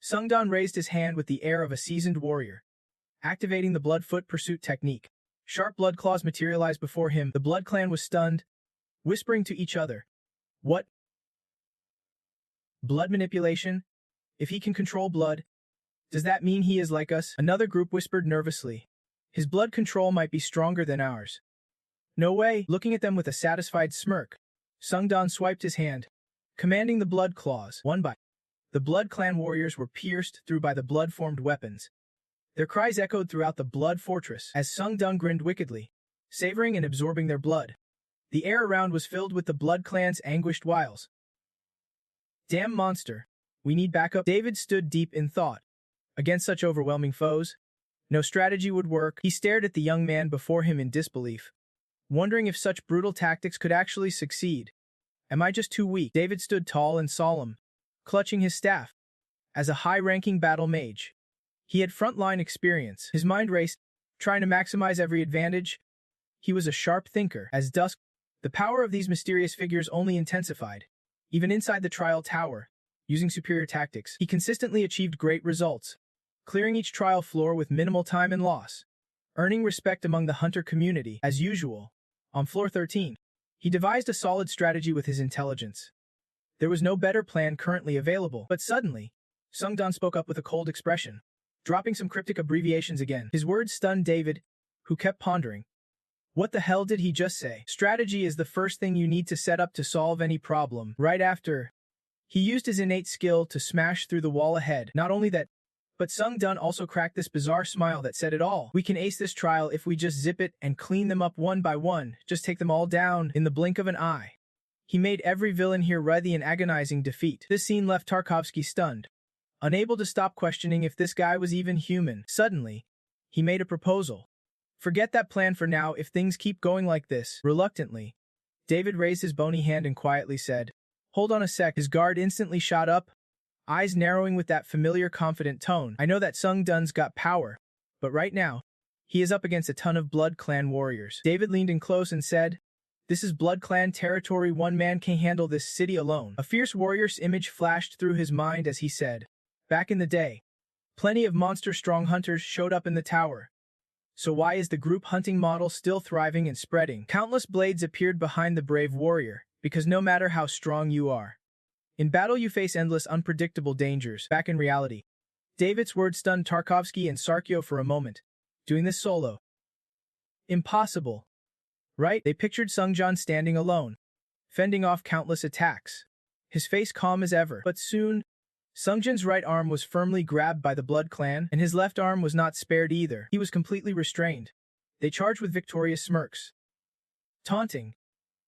[SPEAKER 1] Sungjun raised his hand with the air of a seasoned warrior, activating the blood-foot pursuit technique. Sharp blood claws materialized before him. The Blood Clan was stunned, whispering to each other, "What? Blood manipulation? If he can control blood, does that mean he is like us?" Another group whispered nervously, "His blood control might be stronger than ours." "No way." Looking at them with a satisfied smirk, Sungjun swiped his hand, commanding the blood claws. One by the Blood Clan warriors were pierced through by the blood-formed weapons. Their cries echoed throughout the blood fortress as Sungjun grinned wickedly, savoring and absorbing their blood. The air around was filled with the Blood Clan's anguished wails. "Damn monster. We need backup." David stood deep in thought. Against such overwhelming foes, no strategy would work. He stared at the young man before him in disbelief, wondering if such brutal tactics could actually succeed. "Am I just too weak?" David stood tall and solemn, clutching his staff. As a high-ranking battle mage, he had frontline experience. His mind raced, trying to maximize every advantage. He was a sharp thinker. As dusk, the power of these mysterious figures only intensified. Even inside the trial tower, using superior tactics, he consistently achieved great results, clearing each trial floor with minimal time and loss, earning respect among the hunter community. As usual, on floor 13, he devised a solid strategy with his intelligence. There was no better plan currently available. But suddenly, Sungjun spoke up with a cold expression, dropping some cryptic abbreviations again. His words stunned David, who kept pondering. What the hell did he just say? Strategy is the first thing you need to set up to solve any problem. Right after, he used his innate skill to smash through the wall ahead. Not only that, but Sungjun also cracked this bizarre smile that said it all. "We can ace this trial if we just zip it and clean them up one by one, just take them all down in the blink of an eye." He made every villain here writhe in agonizing defeat. This scene left Tarkovsky stunned, unable to stop questioning if this guy was even human. Suddenly, he made a proposal. "Forget that plan for now if things keep going like this." Reluctantly, David raised his bony hand and quietly said, "Hold on a sec." His guard instantly shot up, eyes narrowing with that familiar confident tone. "I know that Sungjun's got power, but right now, he is up against a ton of Blood Clan warriors." David leaned in close and said, "This is Blood Clan territory. One man can't handle this city alone." A fierce warrior's image flashed through his mind as he said, "Back in the day, plenty of monster-strong hunters showed up in the tower. So why is the group hunting model still thriving and spreading?" Countless blades appeared behind the brave warrior, because no matter how strong you are, in battle you face endless unpredictable dangers. Back in reality, David's words stunned Tarkovsky and Sarkyo for a moment. Doing this solo? Impossible. Right? They pictured Sungjun standing alone, fending off countless attacks, his face calm as ever. But soon, Sungjin's right arm was firmly grabbed by the Blood Clan, and his left arm was not spared either. He was completely restrained. They charged with victorious smirks. Taunting.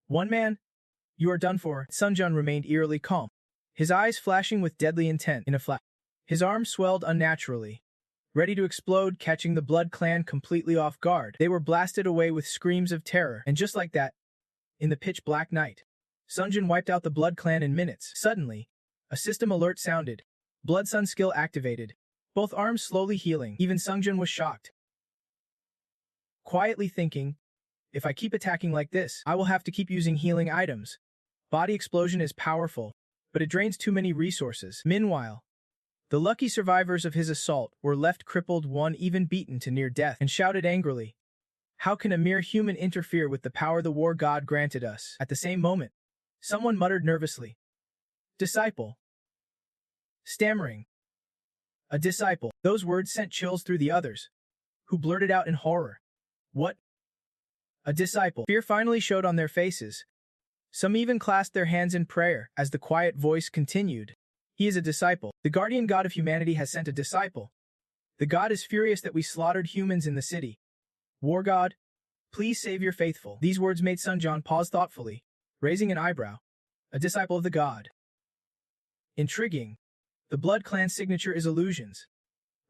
[SPEAKER 1] One man? You are done for. Sungjin remained eerily calm, his eyes flashing with deadly intent in a flash. His arms swelled unnaturally, ready to explode, catching the Blood Clan completely off guard. They were blasted away with screams of terror, and just like that, in the pitch-black night, Sungjin wiped out the Blood Clan in minutes. Suddenly, a system alert sounded. Blood Sun skill activated. Both arms slowly healing. Even Sungjin was shocked. Quietly thinking, if I keep attacking like this, I will have to keep using healing items. Body explosion is powerful, but it drains too many resources. Meanwhile, the lucky survivors of his assault were left crippled, one even beaten to near death, and shouted angrily, "How can a mere human interfere with the power the war god granted us?" At the same moment, someone muttered nervously, "Disciple." Stammering. A disciple. Those words sent chills through the others, who blurted out in horror, "What? A disciple?" Fear finally showed on their faces. Some even clasped their hands in prayer as the quiet voice continued. "He is a disciple. The guardian god of humanity has sent a disciple. The god is furious that we slaughtered humans in the city. War god, please save your faithful." These words made Sungjin pause thoughtfully, raising an eyebrow. A disciple of the god. Intriguing. The Blood Clan signature is illusions.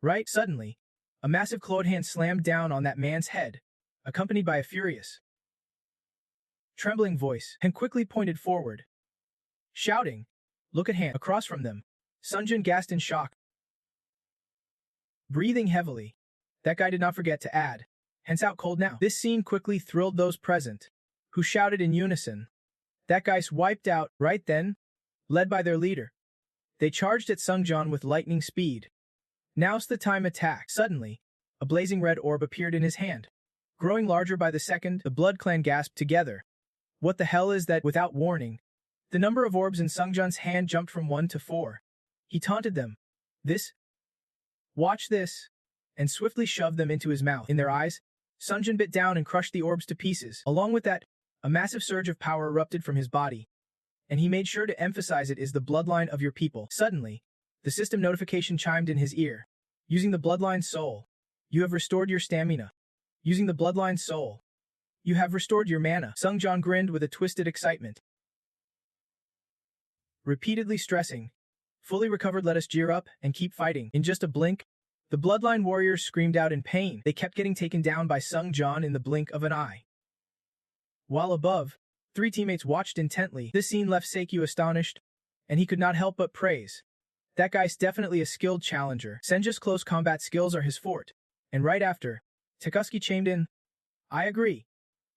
[SPEAKER 1] Right? Suddenly, a massive clawed hand slammed down on that man's head, accompanied by a furious, trembling voice, and quickly pointed forward, shouting, "Look at hand." Across from them, Sungjin gasped in shock. Breathing heavily, that guy did not forget to add, "Hence out cold now." This scene quickly thrilled those present, who shouted in unison, "That guy's wiped out." Right then, led by their leader, they charged at Sungjin with lightning speed. Now's the time, attack. Suddenly, a blazing red orb appeared in his hand. Growing larger by the second, the Blood Clan gasped together. What the hell is that? Without warning, the number of orbs in Sungjin's hand jumped from 1 to 4. He taunted them. "This? Watch this," and swiftly shoved them into his mouth. In their eyes, Sungjin bit down and crushed the orbs to pieces. Along with that, a massive surge of power erupted from his body, and he made sure to emphasize it is the bloodline of your people. Suddenly, the system notification chimed in his ear. Using the bloodline soul, you have restored your stamina. Using the bloodline soul, you have restored your mana. Sungjin grinned with a twisted excitement. Repeatedly stressing, "Fully recovered, let us gear up and keep fighting." In just a blink, the bloodline warriors screamed out in pain. They kept getting taken down by Sungjin in the blink of an eye. While above, 3 teammates watched intently. This scene left Seikyu astonished, and he could not help but praise. That guy's definitely a skilled challenger. Senja's close combat skills are his forte. And right after, Takusuki chimed in, "I agree.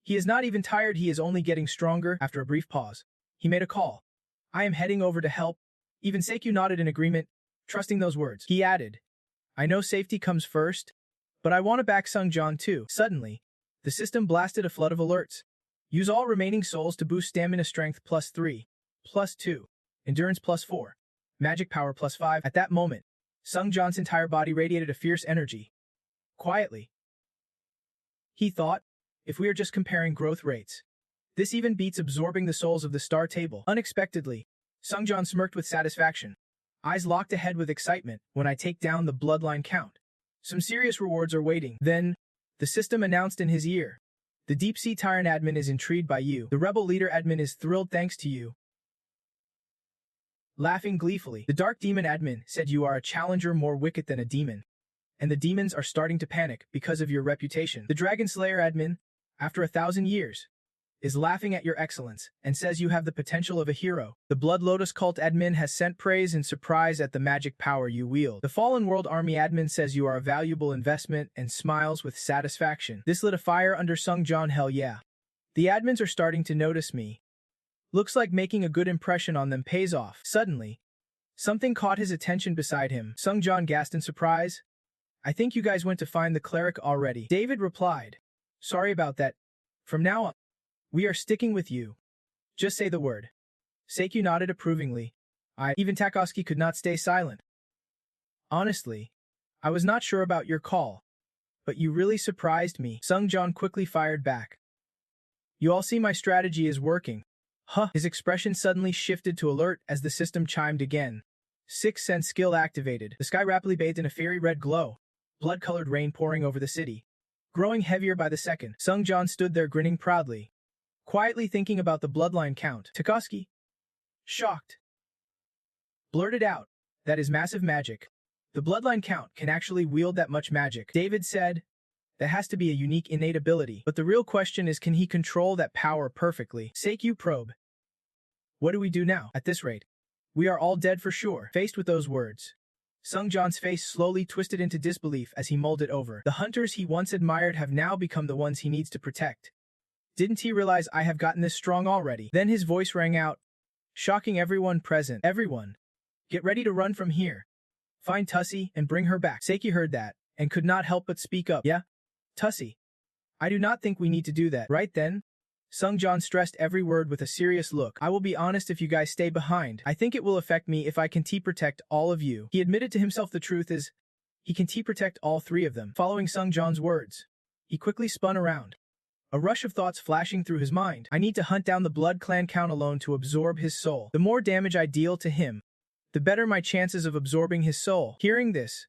[SPEAKER 1] He is not even tired, he is only getting stronger." After a brief pause, he made a call. "I am heading over to help." Even Seikyu nodded in agreement, trusting those words. He added, "I know safety comes first, but I want to back Sungjin too." Suddenly, the system blasted a flood of alerts. Use all remaining souls to boost stamina strength +3, +2, endurance +4, magic power +5. At that moment, Sungjin's entire body radiated a fierce energy. Quietly, he thought, if we are just comparing growth rates, this even beats absorbing the souls of the star table. Unexpectedly, Sungjin smirked with satisfaction, eyes locked ahead with excitement. "When I take down the bloodline count, some serious rewards are waiting." Then, the system announced in his ear, "The deep-sea tyrant admin is intrigued by you. The rebel leader admin is thrilled thanks to you." Laughing gleefully, the dark demon admin said you are a challenger more wicked than a demon, and the demons are starting to panic because of your reputation. The dragon slayer admin, after 1,000 years, is laughing at your excellence and says you have the potential of a hero. The Blood Lotus cult admin has sent praise and surprise at the magic power you wield. The Fallen World Army admin says you are a valuable investment and smiles with satisfaction. This lit a fire under Sungjin. Hell yeah. The admins are starting to notice me. Looks like making a good impression on them pays off. Suddenly, something caught his attention beside him. Sungjin gasped in surprise. "I think you guys went to find the cleric already." David replied, "Sorry about that. From now on, we are sticking with you. Just say the word." Seikyu nodded approvingly. Even Takusuki could not stay silent. "Honestly, I was not sure about your call, but you really surprised me." Sungjin quickly fired back. "You all see my strategy is working." His expression suddenly shifted to alert as the system chimed again. Sixth sense skill activated. The sky rapidly bathed in a fiery red glow, blood-colored rain pouring over the city. Growing heavier by the second, Sung John stood there grinning proudly, quietly thinking about the bloodline count. Takoski, shocked, blurted out, "That is massive magic. The bloodline count can actually wield that much magic." David said, "That has to be a unique innate ability. But the real question is, can he control that power perfectly?" Seikyu probe. "What do we do now? At this rate, we are all dead for sure." Faced with those words, Sung John's face slowly twisted into disbelief as he mulled it over. The hunters he once admired have now become the ones he needs to protect. Didn't he realize I have gotten this strong already? Then his voice rang out, shocking everyone present. "Everyone, get ready to run from here. Find Tussie and bring her back." Seiki heard that and could not help but speak up. "Yeah? Tussie? I do not think we need to do that." Right then, Sung John stressed every word with a serious look. "I will be honest, if you guys stay behind, I think it will affect me if I can T-protect all of you." He admitted to himself the truth is, he can T-protect all three of them. Following Sung John's words, he quickly spun around, a rush of thoughts flashing through his mind. "I need to hunt down the Blood Clan Count alone to absorb his soul. The more damage I deal to him, the better my chances of absorbing his soul." Hearing this,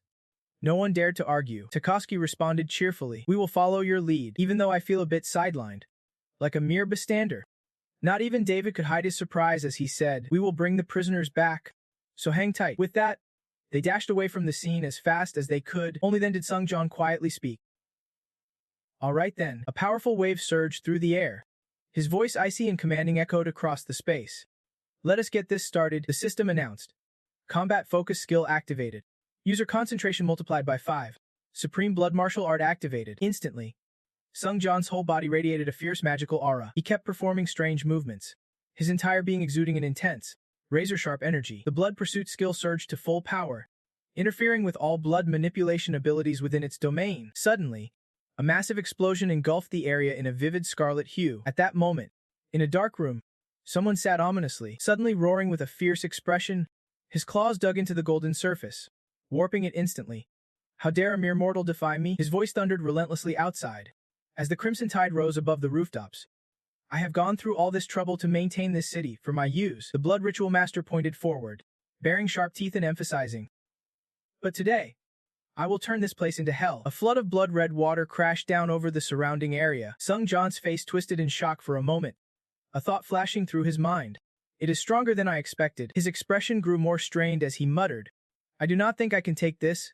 [SPEAKER 1] no one dared to argue. Takoski responded cheerfully, "We will follow your lead, even though I feel a bit sidelined, like a mere bystander." Not even David could hide his surprise as he said, "We will bring the prisoners back, so hang tight." With that, they dashed away from the scene as fast as they could. Only then did Sung John quietly speak. "All right then." A powerful wave surged through the air. His voice icy and commanding echoed across the space. "Let us get this started," the system announced. Combat focus skill activated. User concentration multiplied by 5. Supreme blood martial art activated. Instantly, Sung John's whole body radiated a fierce magical aura. He kept performing strange movements, his entire being exuding an intense, razor-sharp energy. The blood pursuit skill surged to full power, interfering with all blood manipulation abilities within its domain. Suddenly, a massive explosion engulfed the area in a vivid scarlet hue. At that moment, in a dark room, someone sat ominously, suddenly roaring with a fierce expression. His claws dug into the golden surface, warping it instantly. "How dare a mere mortal defy me?" His voice thundered relentlessly outside, as the crimson tide rose above the rooftops. "I have gone through all this trouble to maintain this city for my use." The blood ritual master pointed forward, baring sharp teeth and emphasizing, "But today, I will turn this place into hell." A flood of blood-red water crashed down over the surrounding area. Sung John's face twisted in shock for a moment, a thought flashing through his mind. "It is stronger than I expected." His expression grew more strained as he muttered, "I do not think I can take this.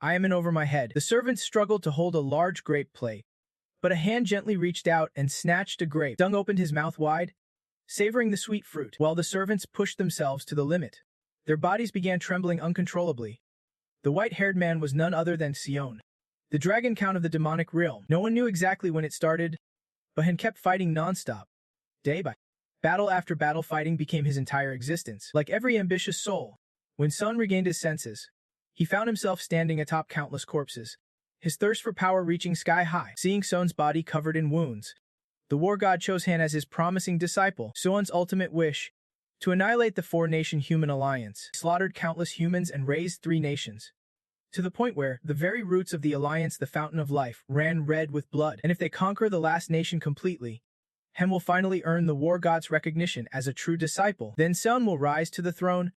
[SPEAKER 1] I am in over my head." The servants struggled to hold a large grape plate, but a hand gently reached out and snatched a grape. Sung opened his mouth wide, savoring the sweet fruit, while the servants pushed themselves to the limit. Their bodies began trembling uncontrollably. The white-haired man was none other than Sion, the dragon count of the demonic realm. No one knew exactly when it started, but had kept fighting non-stop. Day by battle after battle, fighting became his entire existence. Like every ambitious soul, when Sun regained his senses, he found himself standing atop countless corpses, his thirst for power reaching sky-high. Seeing Son's body covered in wounds, the war god chose Han as his promising disciple. Son's ultimate wish, to annihilate the four-nation human alliance. He slaughtered countless humans and raised 3 nations, to the point where the very roots of the alliance, the fountain of life, ran red with blood. And if they conquer the last nation completely, Han will finally earn the war god's recognition as a true disciple. Then Son will rise to the throne,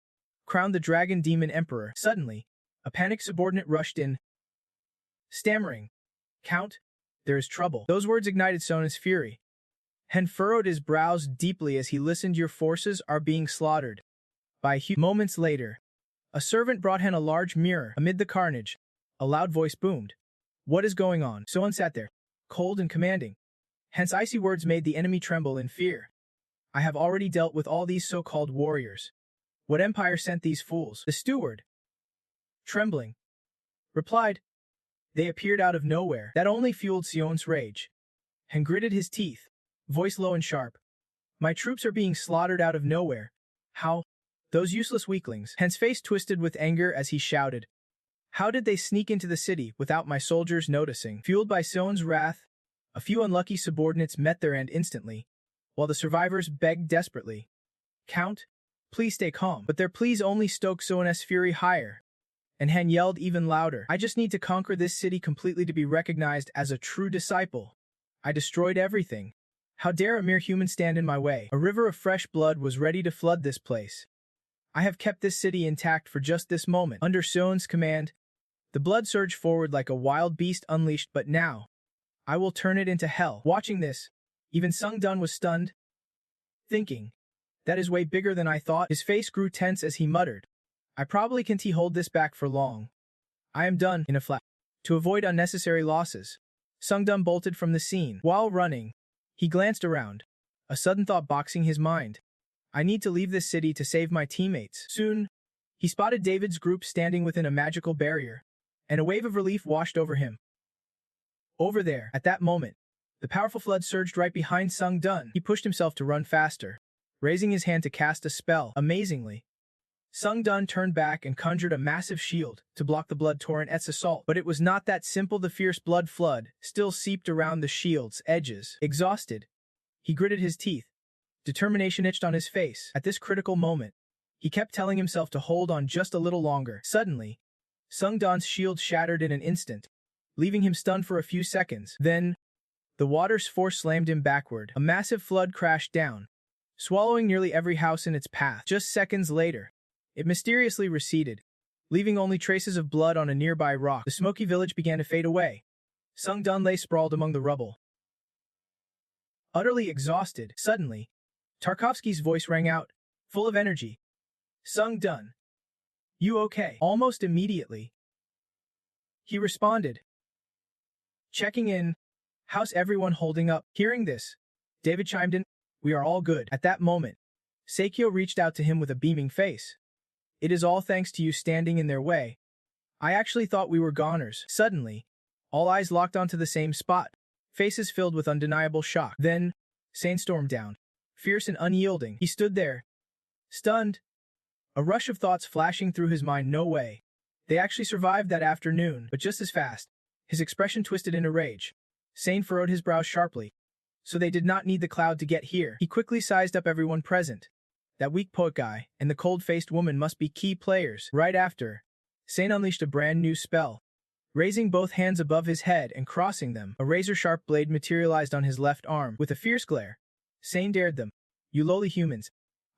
[SPEAKER 1] crowned the dragon demon emperor. Suddenly, a panicked subordinate rushed in, stammering, "Count, there is trouble." Those words ignited Son's fury. Han furrowed his brows deeply as he listened. "Your forces are being slaughtered by Moments later, a servant brought Han a large mirror. Amid the carnage, a loud voice boomed, "What is going on?" Son sat there, cold and commanding. Han's icy words made the enemy tremble in fear. "I have already dealt with all these so-called warriors. What empire sent these fools?" The steward, trembling, replied, "They appeared out of nowhere." That only fueled Sion's rage. Han gritted his teeth, voice low and sharp. "My troops are being slaughtered out of nowhere. How? Those useless weaklings." Han's face twisted with anger as he shouted, "How did they sneak into the city without my soldiers noticing?" Fueled by Sion's wrath, a few unlucky subordinates met their end instantly, while the survivors begged desperately, "Count, please stay calm." But their pleas only stoked Son's fury higher, and Han yelled even louder, "I just need to conquer this city completely to be recognized as a true disciple. I destroyed everything. How dare a mere human stand in my way?" A river of fresh blood was ready to flood this place. I have kept this city intact for just this moment. Under Seon's command, the blood surged forward like a wild beast unleashed, but now, I will turn it into hell. Watching this, even Sung-dun was stunned, thinking, that is way bigger than I thought. His face grew tense as he muttered, I probably can't hold this back for long. I am done. In a flash. To avoid unnecessary losses, Sung-dun bolted from the scene. While running, he glanced around, a sudden thought boxing his mind. I need to leave this city to save my teammates. Soon, he spotted David's group standing within a magical barrier, and a wave of relief washed over him. Over there, at that moment, the powerful flood surged right behind Sung-dun. He pushed himself to run faster, raising his hand to cast a spell. Amazingly, Sung-dun turned back and conjured a massive shield to block the blood torrent's assault. But it was not that simple. The fierce blood flood still seeped around the shield's edges. Exhausted, he gritted his teeth. Determination itched on his face. At this critical moment, he kept telling himself to hold on just a little longer. Suddenly, Sung-dun's shield shattered in an instant, leaving him stunned for a few seconds. Then, the water's force slammed him backward. A massive flood crashed down, swallowing nearly every house in its path. Just seconds later, it mysteriously receded, leaving only traces of blood on a nearby rock. The smoky village began to fade away. Sung-dun lay sprawled among the rubble, utterly exhausted. Suddenly, Tarkovsky's voice rang out, full of energy. Sung-dun, you okay? Almost immediately, he responded, checking in. How's everyone holding up? Hearing this, David chimed in, we are all good. At that moment, Seikyo reached out to him with a beaming face. It is all thanks to you standing in their way. I actually thought we were goners. Suddenly, all eyes locked onto the same spot, faces filled with undeniable shock. Then, Sane stormed down. Fierce and unyielding, he stood there, stunned, a rush of thoughts flashing through his mind. No way. They actually survived that afternoon, but just as fast, his expression twisted into rage. Sane furrowed his brows sharply. So they did not need the cloud to get here. He quickly sized up everyone present. That weak poet guy and the cold-faced woman must be key players. Right after, Sane unleashed a brand new spell. Raising both hands above his head and crossing them, a razor-sharp blade materialized on his left arm. With a fierce glare, Sane dared them. You lowly humans,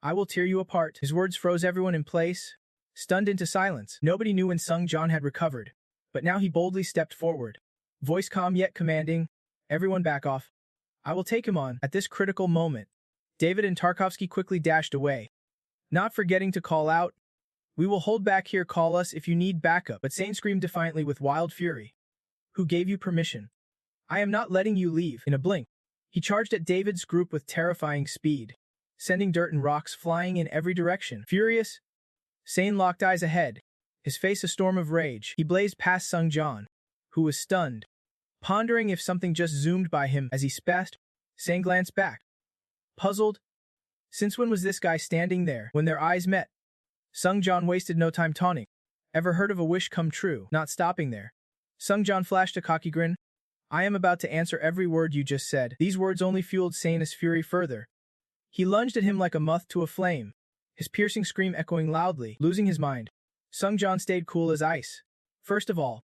[SPEAKER 1] I will tear you apart. His words froze everyone in place, stunned into silence. Nobody knew when Sung-jan had recovered, but now he boldly stepped forward. Voice calm yet commanding, everyone back off. I will take him on. At this critical moment, David and Tarkovsky quickly dashed away, not forgetting to call out, we will hold back here, call us if you need backup. But Sane screamed defiantly with wild fury. Who gave you permission? I am not letting you leave. In a blink, he charged at David's group with terrifying speed, sending dirt and rocks flying in every direction. Furious, Sane locked eyes ahead, his face a storm of rage. He blazed past Sung-jan, who was stunned, pondering if something just zoomed by him. As he passed, Sane glanced back, puzzled. Since when was this guy standing there? When their eyes met, Sung-jan wasted no time taunting. Ever heard of a wish come true? Not stopping there, Sung-jan flashed a cocky grin. I am about to answer every word you just said. These words only fueled Sane's fury further. He lunged at him like a moth to a flame, his piercing scream echoing loudly. Losing his mind, Sung-jan stayed cool as ice. First of all,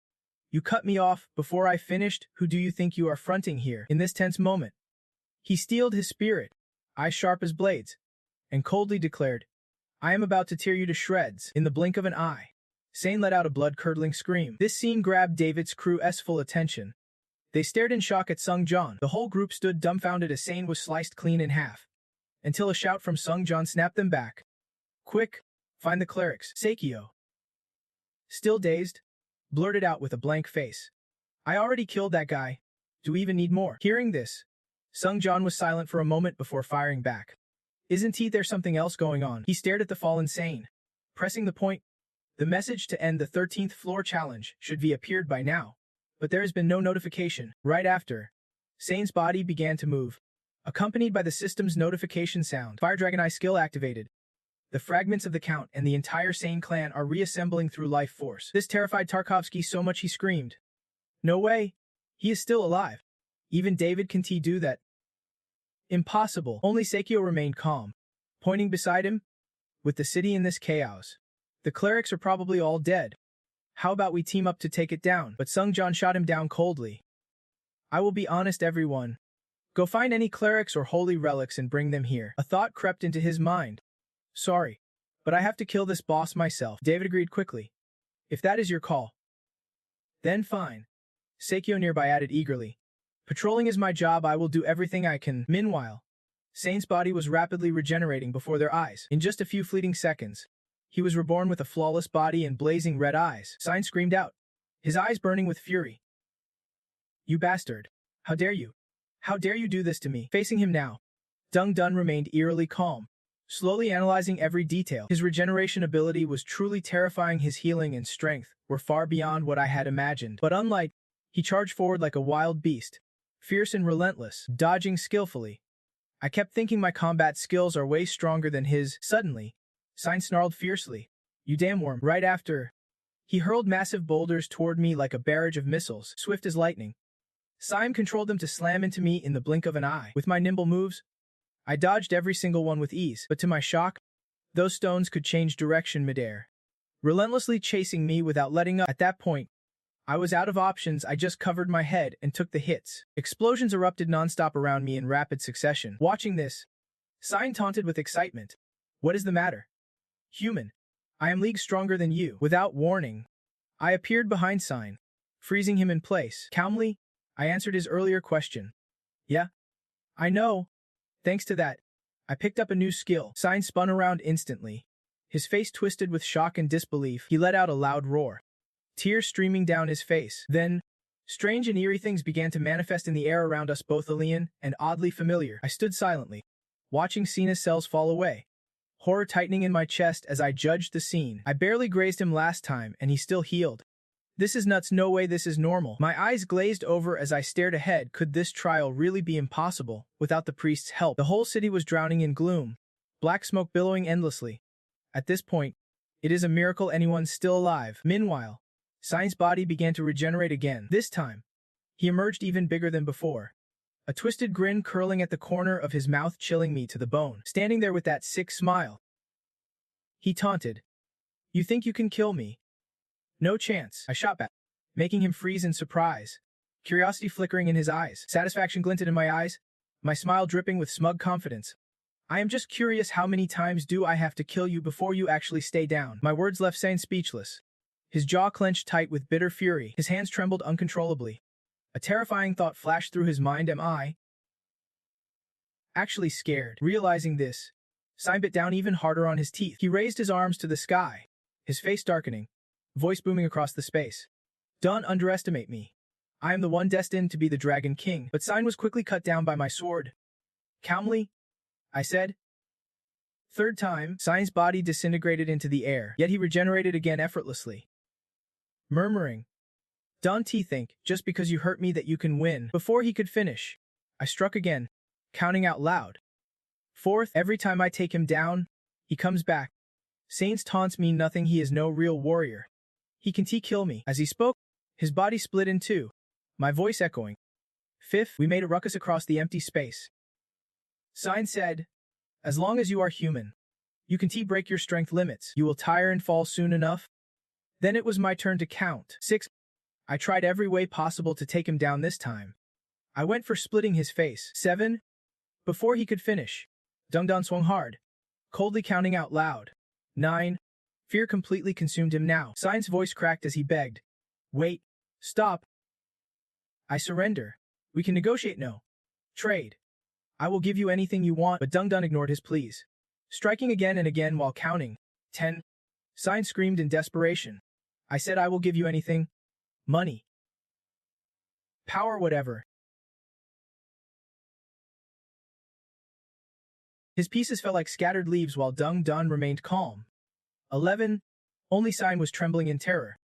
[SPEAKER 1] you cut me off before I finished. Who do you think you are fronting here? In this tense moment, he steeled his spirit, eyes sharp as blades, and coldly declared, I am about to tear you to shreds. In the blink of an eye, Sane let out a blood-curdling scream. This scene grabbed David's crew's full attention. They stared in shock at Sung-jan. The whole group stood dumbfounded as Sane was sliced clean in half, until a shout from Sung-jan snapped them back. Quick, find the clerics. Seikyo, still dazed, blurted out with a blank face. I already killed that guy. Do we even need more? Hearing this, Sung-jan was silent for a moment before firing back. Isn't there something else going on? He stared at the fallen Sane, pressing the point. The message to end the 13th floor challenge should be appeared by now, but there has been no notification. Right after, Sane's body began to move, accompanied by the system's notification sound. Fire Dragon Eye skill activated. The fragments of the Count and the entire Sane clan are reassembling through life force. This terrified Tarkovsky so much he screamed. No way. He is still alive. Even David can do that. Impossible. Only Seikyo remained calm, pointing beside him. With the city in this chaos, the clerics are probably all dead. How about we team up to take it down? But Sung-jan shot him down coldly. I will be honest, everyone. Go find any clerics or holy relics and bring them here. A thought crept into his mind. Sorry, But I have to kill this boss myself. David agreed quickly. If that is your call. Then fine. Seikyo nearby added eagerly. Patrolling is my job, I will do everything I can. Meanwhile, Sane's body was rapidly regenerating before their eyes. In just a few fleeting seconds, he was reborn with a flawless body and blazing red eyes. Sane screamed out, his eyes burning with fury. You bastard. How dare you? How dare you do this to me? Facing him now, Dung Dun remained eerily calm, slowly analyzing every detail. His regeneration ability was truly terrifying. His healing and strength were far beyond what I had imagined. But unlike, he charged forward like a wild beast, fierce and relentless, dodging skillfully. I kept thinking my combat skills are way stronger than his. Suddenly, Sine snarled fiercely. You damn worm. Right after, he hurled massive boulders toward me like a barrage of missiles, swift as lightning. Sime controlled them to slam into me in the blink of an eye. With my nimble moves, I dodged every single one with ease, but to my shock, those stones could change direction midair, relentlessly chasing me without letting up. At that point, I was out of options. I just covered my head and took the hits. Explosions erupted nonstop around me in rapid succession. Watching this, Sine taunted with excitement. What is the matter? Human, I am leagues stronger than you. Without warning, I appeared behind Sine, freezing him in place. Calmly, I answered his earlier question. Yeah, I know. Thanks to that, I picked up a new skill. Sine spun around instantly. His face twisted with shock and disbelief. He let out a loud roar, tears streaming down his face. Then, strange and eerie things began to manifest in the air around us, both alien and oddly familiar. I stood silently, watching Sina's cells fall away, horror tightening in my chest as I judged the scene. I barely grazed him last time, and he still healed. This is nuts. No way this is normal. My eyes glazed over as I stared ahead. Could this trial really be impossible without the priest's help? The whole city was drowning in gloom, black smoke billowing endlessly. At this point, it is a miracle anyone's still alive. Meanwhile, Sine's body began to regenerate again. This time, he emerged even bigger than before, a twisted grin curling at the corner of his mouth, chilling me to the bone. Standing there with that sick smile, he taunted, You think you can kill me? No chance. I shot back, making him freeze in surprise, curiosity flickering in his eyes. Satisfaction glinted in my eyes, my smile dripping with smug confidence. I am just curious, how many times do I have to kill you before you actually stay down? My words left Sane speechless. His jaw clenched tight with bitter fury. His hands trembled uncontrollably. A terrifying thought flashed through his mind. Am I actually scared? Realizing this, Sine bit down even harder on his teeth. He raised his arms to the sky, his face darkening, voice booming across the space. Don't underestimate me. I am the one destined to be the Dragon King. But Sine was quickly cut down by my sword. Calmly, I said. Third time, Sine's body disintegrated into the air, yet he regenerated again effortlessly. Murmuring, Don't think, just because you hurt me, that you can win. Before he could finish, I struck again, counting out loud. Fourth, every time I take him down, he comes back. Sane's taunts mean nothing. He is no real warrior. He can kill me. As he spoke, his body split in two, my voice echoing. Fifth, we made a ruckus across the empty space. Sine said, As long as you are human, you can break your strength limits. You will tire and fall soon enough. Then it was my turn to count. 6. I tried every way possible to take him down this time. I went for splitting his face. 7. Before he could finish, Dung Dun swung hard, coldly counting out loud. 9. Fear completely consumed him now. Sine's voice cracked as he begged. Wait. Stop. I surrender. We can negotiate. No. Trade. I will give you anything you want. But Dung Dun ignored his pleas, striking again and again while counting. 10. Sine screamed in desperation. I said I will give you anything. Money. Power, whatever. His pieces fell like scattered leaves while Dung Dun remained calm. 11. Only Sine was trembling in terror,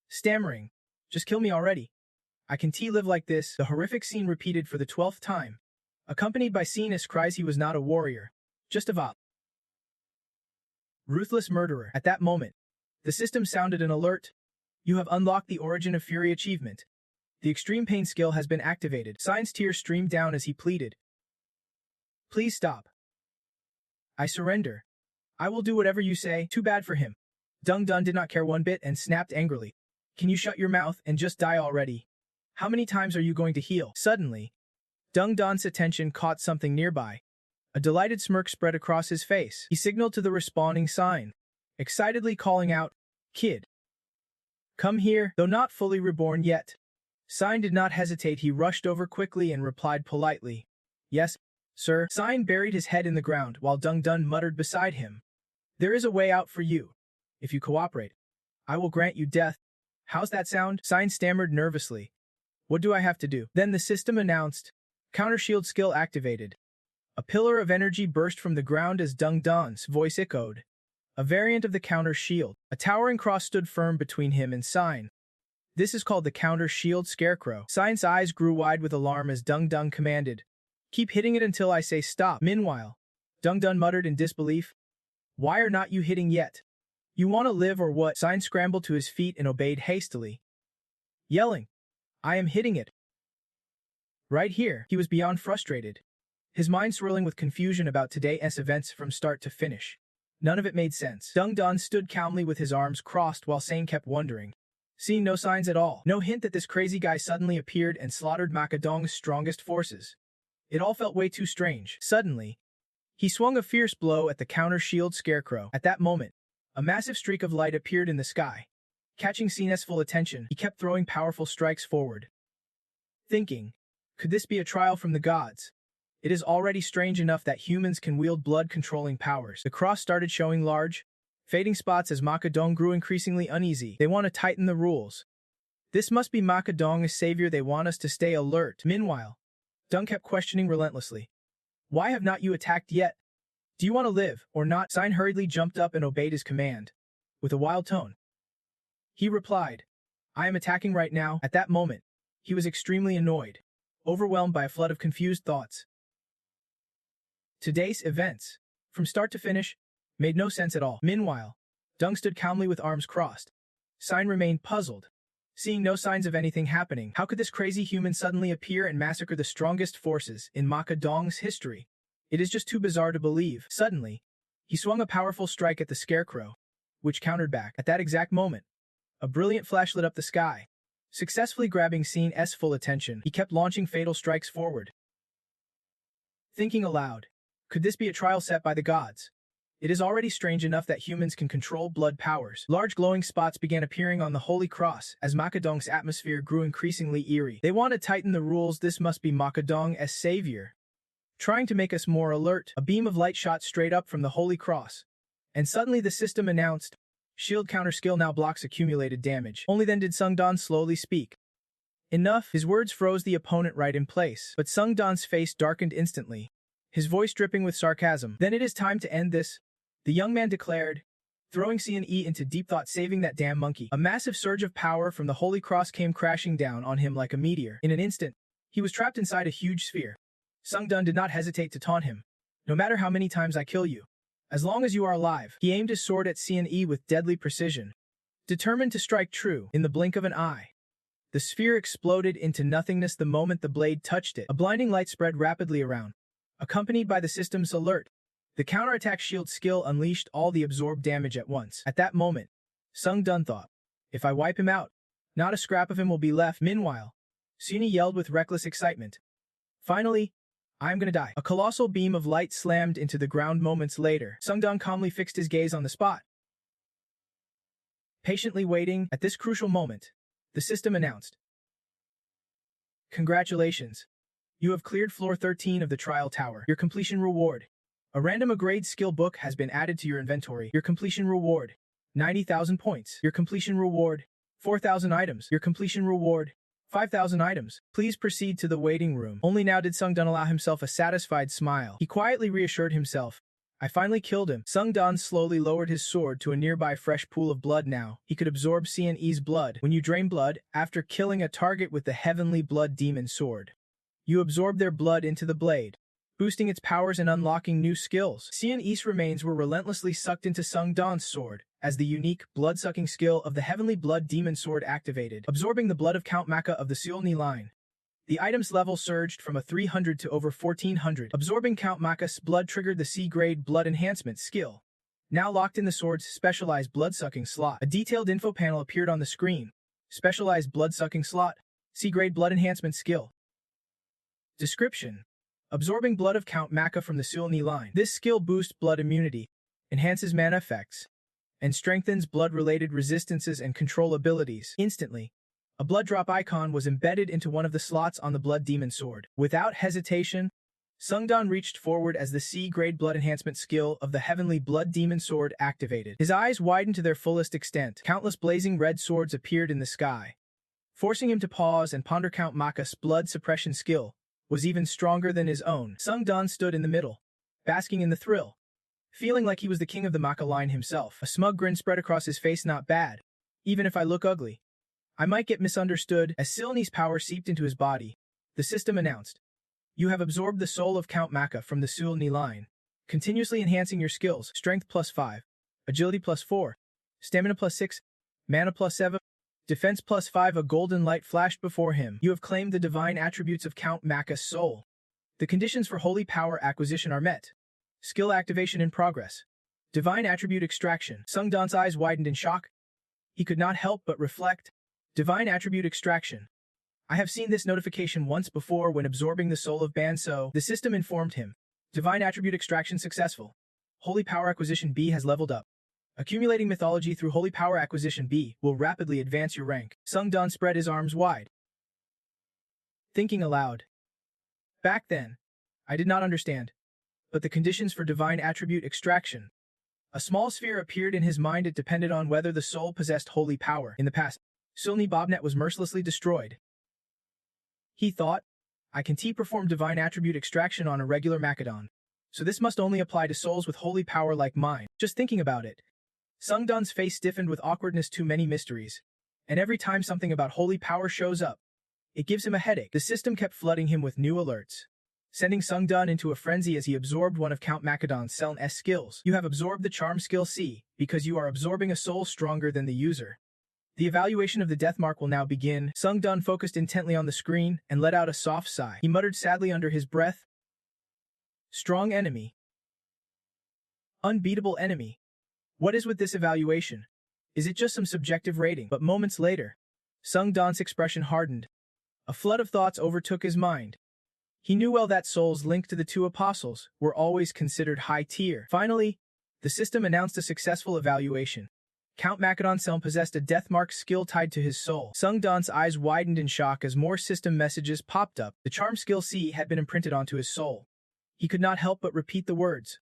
[SPEAKER 1] stammering, Just kill me already. I can live like this. The horrific scene repeated for the 12th time, accompanied by Sina's cries. He was not a warrior, just a ruthless murderer. At that moment, the system sounded an alert. You have unlocked the Origin of Fury achievement. The extreme pain skill has been activated. Sine's tears streamed down as he pleaded. Please stop. I surrender. I will do whatever you say. Too bad for him. Dung Dun did not care one bit and snapped angrily. Can you shut your mouth and just die already? How many times are you going to heal? Suddenly, Dung Dun's attention caught something nearby. A delighted smirk spread across his face. He signaled to the responding sign, excitedly calling out, "Kid, come here," though not fully reborn yet. Sign did not hesitate. He rushed over quickly and replied politely, "Yes, sir." Sign buried his head in the ground while Dung Dun muttered beside him, "There is a way out for you. If you cooperate, I will grant you death." "How's that sound?" Sign stammered nervously. "What do I have to do?" Then the system announced, "Counter shield skill activated." A pillar of energy burst from the ground as Dung Dun's voice echoed, a variant of the counter shield. A towering cross stood firm between him and Sign. "This is called the counter shield scarecrow." Sign's eyes grew wide with alarm as Dung Dun commanded, "Keep hitting it until I say stop." Meanwhile, Dung Dun muttered in disbelief, "Why are not you hitting yet? You want to live or what?" Sign scrambled to his feet and obeyed hastily, yelling, "I am hitting it. Right here." He was beyond frustrated, his mind swirling with confusion about today's events from start to finish. None of it made sense. Dung Dun stood calmly with his arms crossed while Sane kept wondering, seeing no signs at all. No hint that this crazy guy suddenly appeared and slaughtered Makadong's strongest forces. It all felt way too strange. Suddenly, he swung a fierce blow at the counter shield scarecrow. At that moment, a massive streak of light appeared in the sky. Catching Sine's full attention, he kept throwing powerful strikes forward, thinking, could this be a trial from the gods? It is already strange enough that humans can wield blood-controlling powers. The cross started showing large, fading spots as Makadong grew increasingly uneasy. They want to tighten the rules. This must be Makadong's savior. They want us to stay alert. Meanwhile, Dung kept questioning relentlessly. "Why have not you attacked yet? Do you want to live, or not?" Sign hurriedly jumped up and obeyed his command, with a wild tone. He replied, "I am attacking right now." At that moment, he was extremely annoyed, overwhelmed by a flood of confused thoughts. Today's events, from start to finish, made no sense at all. Meanwhile, Dung stood calmly with arms crossed. Sign remained puzzled, seeing no signs of anything happening. How could this crazy human suddenly appear and massacre the strongest forces in Makadong's history? It is just too bizarre to believe. Suddenly, he swung a powerful strike at the scarecrow, which countered back. At that exact moment, a brilliant flash lit up the sky, successfully grabbing Sine's full attention. He kept launching fatal strikes forward, thinking aloud, could this be a trial set by the gods? It is already strange enough that humans can control blood powers. Large glowing spots began appearing on the Holy Cross as Makadong's atmosphere grew increasingly eerie. They want to tighten the rules. This must be Makadong's savior, trying to make us more alert. A beam of light shot straight up from the Holy Cross, and suddenly the system announced, shield counter skill now blocks accumulated damage. Only then did Sungdan slowly speak. Enough. His words froze the opponent right in place, but Sungdan's face darkened instantly, his voice dripping with sarcasm. "Then it is time to end this," the young man declared, throwing Cne into deep thought. "Saving that damn monkey." A massive surge of power from the Holy Cross came crashing down on him like a meteor. In an instant, he was trapped inside a huge sphere. Sungdan did not hesitate to taunt him. "No matter how many times I kill you, as long as you are alive." He aimed his sword at Cne with deadly precision, determined to strike true. In the blink of an eye, the sphere exploded into nothingness the moment the blade touched it. A blinding light spread rapidly around, accompanied by the system's alert. The counterattack shield skill unleashed all the absorbed damage at once. At that moment, Sungdan thought, if I wipe him out, not a scrap of him will be left. Meanwhile, Cne yelled with reckless excitement, "Finally, I'm gonna die." A colossal beam of light slammed into the ground moments later. Sungdan calmly fixed his gaze on the spot, patiently waiting. At this crucial moment, the system announced, "Congratulations. You have cleared floor 13 of the trial tower. Your completion reward. A random grade skill book has been added to your inventory. Your completion reward. 90,000 points. Your completion reward. 4,000 items. Your completion reward. 5,000 items. Please proceed to the waiting room." Only now did Sungdan allow himself a satisfied smile. He quietly reassured himself, "I finally killed him." Sungdan slowly lowered his sword to a nearby fresh pool of blood. Now, he could absorb Cne's blood. When you drain blood, after killing a target with the Heavenly Blood Demon Sword, you absorb their blood into the blade, boosting its powers and unlocking new skills. Cne's remains were relentlessly sucked into Sungdan's sword, as the unique, blood-sucking skill of the Heavenly Blood Demon Sword activated, absorbing the blood of Count Maka of the Seolni line. The item's level surged from a 300 to over 1400. Absorbing Count Maka's blood triggered the C-grade blood enhancement skill, now locked in the sword's specialized blood-sucking slot. A detailed info panel appeared on the screen. Specialized blood-sucking slot, C-grade blood enhancement skill. Description: Absorbing blood of Count Maka from the Sulni line. This skill boosts blood immunity, enhances mana effects, and strengthens blood-related resistances and control abilities. Instantly, a blood drop icon was embedded into one of the slots on the Blood Demon sword. Without hesitation, Sungdan reached forward as the C-grade blood enhancement skill of the Heavenly Blood Demon sword activated. His eyes widened to their fullest extent. Countless blazing red swords appeared in the sky, forcing him to pause and ponder. Count Maka's blood suppression skill was even stronger than his own. Sungdan stood in the middle, basking in the thrill, feeling like he was the king of the Maka line himself. A smug grin spread across his face. Not bad. Even if I look ugly, I might get misunderstood. As Silni's power seeped into his body, the system announced, "You have absorbed the soul of Count Maka from the Sulni line, continuously enhancing your skills. Strength +5, agility +4, stamina +6, mana +7, defense +5." A golden light flashed before him. "You have claimed the divine attributes of Count Maka's soul. The conditions for holy power acquisition are met. Skill activation in progress. Divine attribute extraction." Sungdan's eyes widened in shock. He could not help but reflect. Divine attribute extraction. I have seen this notification once before when absorbing the soul of Banso. The system informed him. Divine attribute extraction successful. Holy power acquisition B has leveled up. Accumulating mythology through holy power acquisition B will rapidly advance your rank. Sungdan spread his arms wide, thinking aloud. Back then, I did not understand, but the conditions for divine attribute extraction. A small sphere appeared in his mind. It depended on whether the soul possessed holy power. In the past, Sulni Bobnet was mercilessly destroyed. He thought, I can perform divine attribute extraction on a regular Macedon, so this must only apply to souls with holy power like mine. Just thinking about it, Sungdan's face stiffened with awkwardness. Too many mysteries, and every time something about holy power shows up, it gives him a headache. The system kept flooding him with new alerts, sending Sungdan into a frenzy as he absorbed one of Count Macedon's Seln-S skills. You have absorbed the charm skill C, because you are absorbing a soul stronger than the user. The evaluation of the death mark will now begin. Sungdan focused intently on the screen and let out a soft sigh. He muttered sadly under his breath, "Strong enemy. Unbeatable enemy. What is with this evaluation? Is it just some subjective rating?" But moments later, Sungdan's expression hardened. A flood of thoughts overtook his mind. He knew well that souls linked to the two apostles were always considered high tier. Finally, the system announced a successful evaluation. Count Macedon Selm possessed a death mark skill tied to his soul. Sungdan's eyes widened in shock as more system messages popped up. The charm skill C had been imprinted onto his soul. He could not help but repeat the words.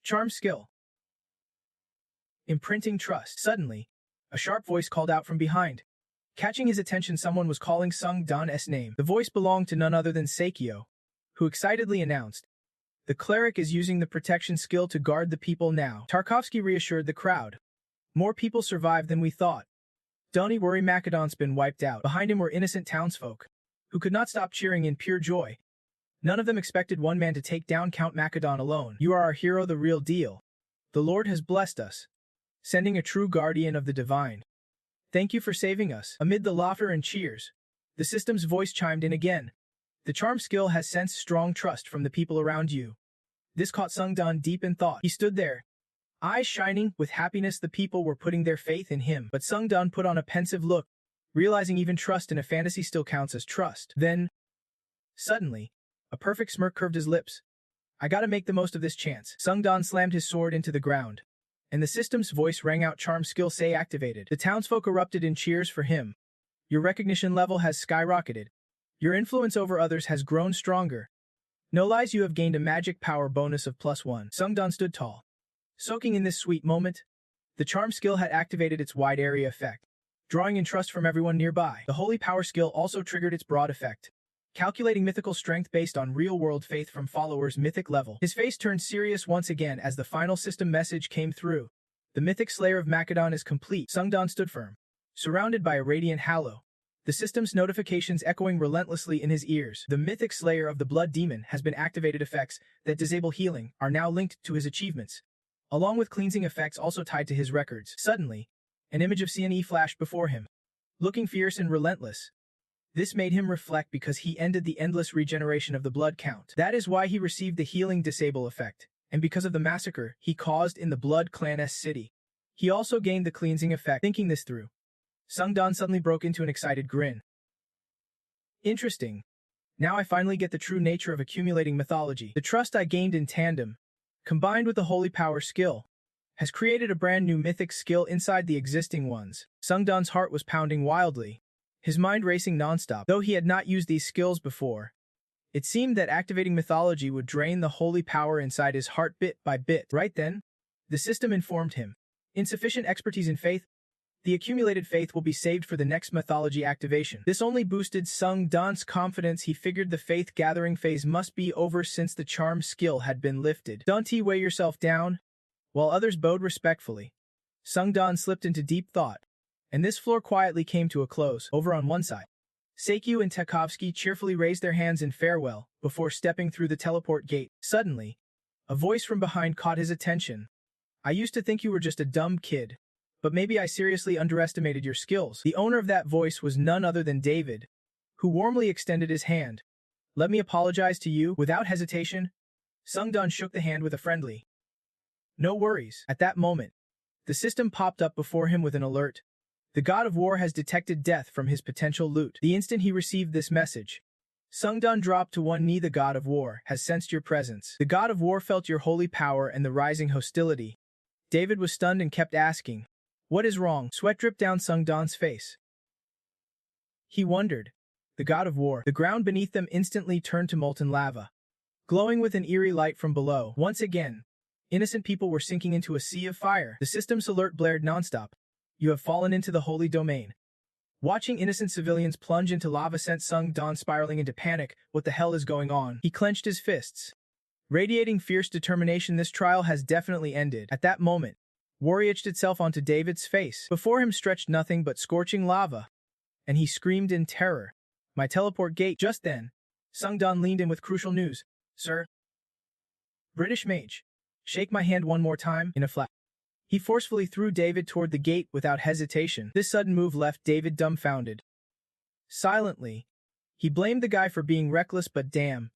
[SPEAKER 1] Charm skill. Imprinting trust. Suddenly, a sharp voice called out from behind. Catching his attention, someone was calling Sungdan's name. The voice belonged to none other than Seikyo, who excitedly announced, "The cleric is using the protection skill to guard the people now." Tarkovsky reassured the crowd. "More people survived than we thought. Don't worry, Macedon's been wiped out." Behind him were innocent townsfolk, who could not stop cheering in pure joy. None of them expected one man to take down Count Macedon alone. "You are our hero, the real deal. The Lord has blessed us, sending a true guardian of the divine. Thank you for saving us." Amid the laughter and cheers, the system's voice chimed in again. "The charm skill has sensed strong trust from the people around you." This caught Sungdan deep in thought. He stood there, eyes shining with happiness. The people were putting their faith in him. But Sungdan put on a pensive look, realizing even trust in a fantasy still counts as trust. Then, suddenly, a perfect smirk curved his lips. "I gotta make the most of this chance." Sungdan slammed his sword into the ground, and the system's voice rang out. Charm skill say activated. The townsfolk erupted in cheers for him. "Your recognition level has skyrocketed. Your influence over others has grown stronger. No lies, you have gained a magic power bonus of +1. Sungdan stood tall, soaking in this sweet moment. The charm skill had activated its wide area effect, drawing in trust from everyone nearby. The holy power skill also triggered its broad effect, calculating mythical strength based on real-world faith from followers' mythic level. His face turned serious once again as the final system message came through. The mythic slayer of Macedon is complete. Sungdan stood firm, surrounded by a radiant halo, the system's notifications echoing relentlessly in his ears. The mythic slayer of the blood demon has been activated. Effects that disable healing are now linked to his achievements, along with cleansing effects also tied to his records. Suddenly, an image of CNE flashed before him, looking fierce and relentless. This made him reflect because he ended the endless regeneration of the blood count. That is why he received the healing disable effect, and because of the massacre he caused in the Blood Clan's city. He also gained the cleansing effect. Thinking this through, Sungdan suddenly broke into an excited grin. Interesting. Now I finally get the true nature of accumulating mythology. The trust I gained in tandem, combined with the holy power skill, has created a brand new mythic skill inside the existing ones. Sungdan's heart was pounding wildly, his mind racing nonstop. Though he had not used these skills before, it seemed that activating mythology would drain the holy power inside his heart bit by bit. Right then, the system informed him. Insufficient expertise in faith. The accumulated faith will be saved for the next mythology activation. This only boosted Sungdan's confidence. He figured the faith-gathering phase must be over since the charm skill had been lifted. Don't weigh yourself down. While others bowed respectfully, Sungdan slipped into deep thought, and this floor quietly came to a close. Over on one side, Seikyu and Tekovsky cheerfully raised their hands in farewell before stepping through the teleport gate. Suddenly, a voice from behind caught his attention. I used to think you were just a dumb kid, but maybe I seriously underestimated your skills. The owner of that voice was none other than David, who warmly extended his hand. Let me apologize to you. Without hesitation, Sungdan shook the hand with a friendly, no worries. At that moment, the system popped up before him with an alert. The God of War has detected death from his potential loot. The instant he received this message, Sungdan dropped to one knee. The God of War has sensed your presence. The God of War felt your holy power and the rising hostility. David was stunned and kept asking, what is wrong? Sweat dripped down Sungdan's face. He wondered. The God of War. The ground beneath them instantly turned to molten lava, glowing with an eerie light from below. Once again, innocent people were sinking into a sea of fire. The system's alert blared nonstop. You have fallen into the holy domain. Watching innocent civilians plunge into lava sent Sungdan spiraling into panic. What the hell is going on? He clenched his fists, radiating fierce determination. This trial has definitely ended. At that moment, war etched itself onto David's face. Before him stretched nothing but scorching lava, and he screamed in terror. My teleport gate. Just then, Sungdan leaned in with crucial news. Sir? British mage. Shake my hand one more time. In a flash, he forcefully threw David toward the gate without hesitation. This sudden move left David dumbfounded. Silently, he blamed the guy for being reckless, but damn,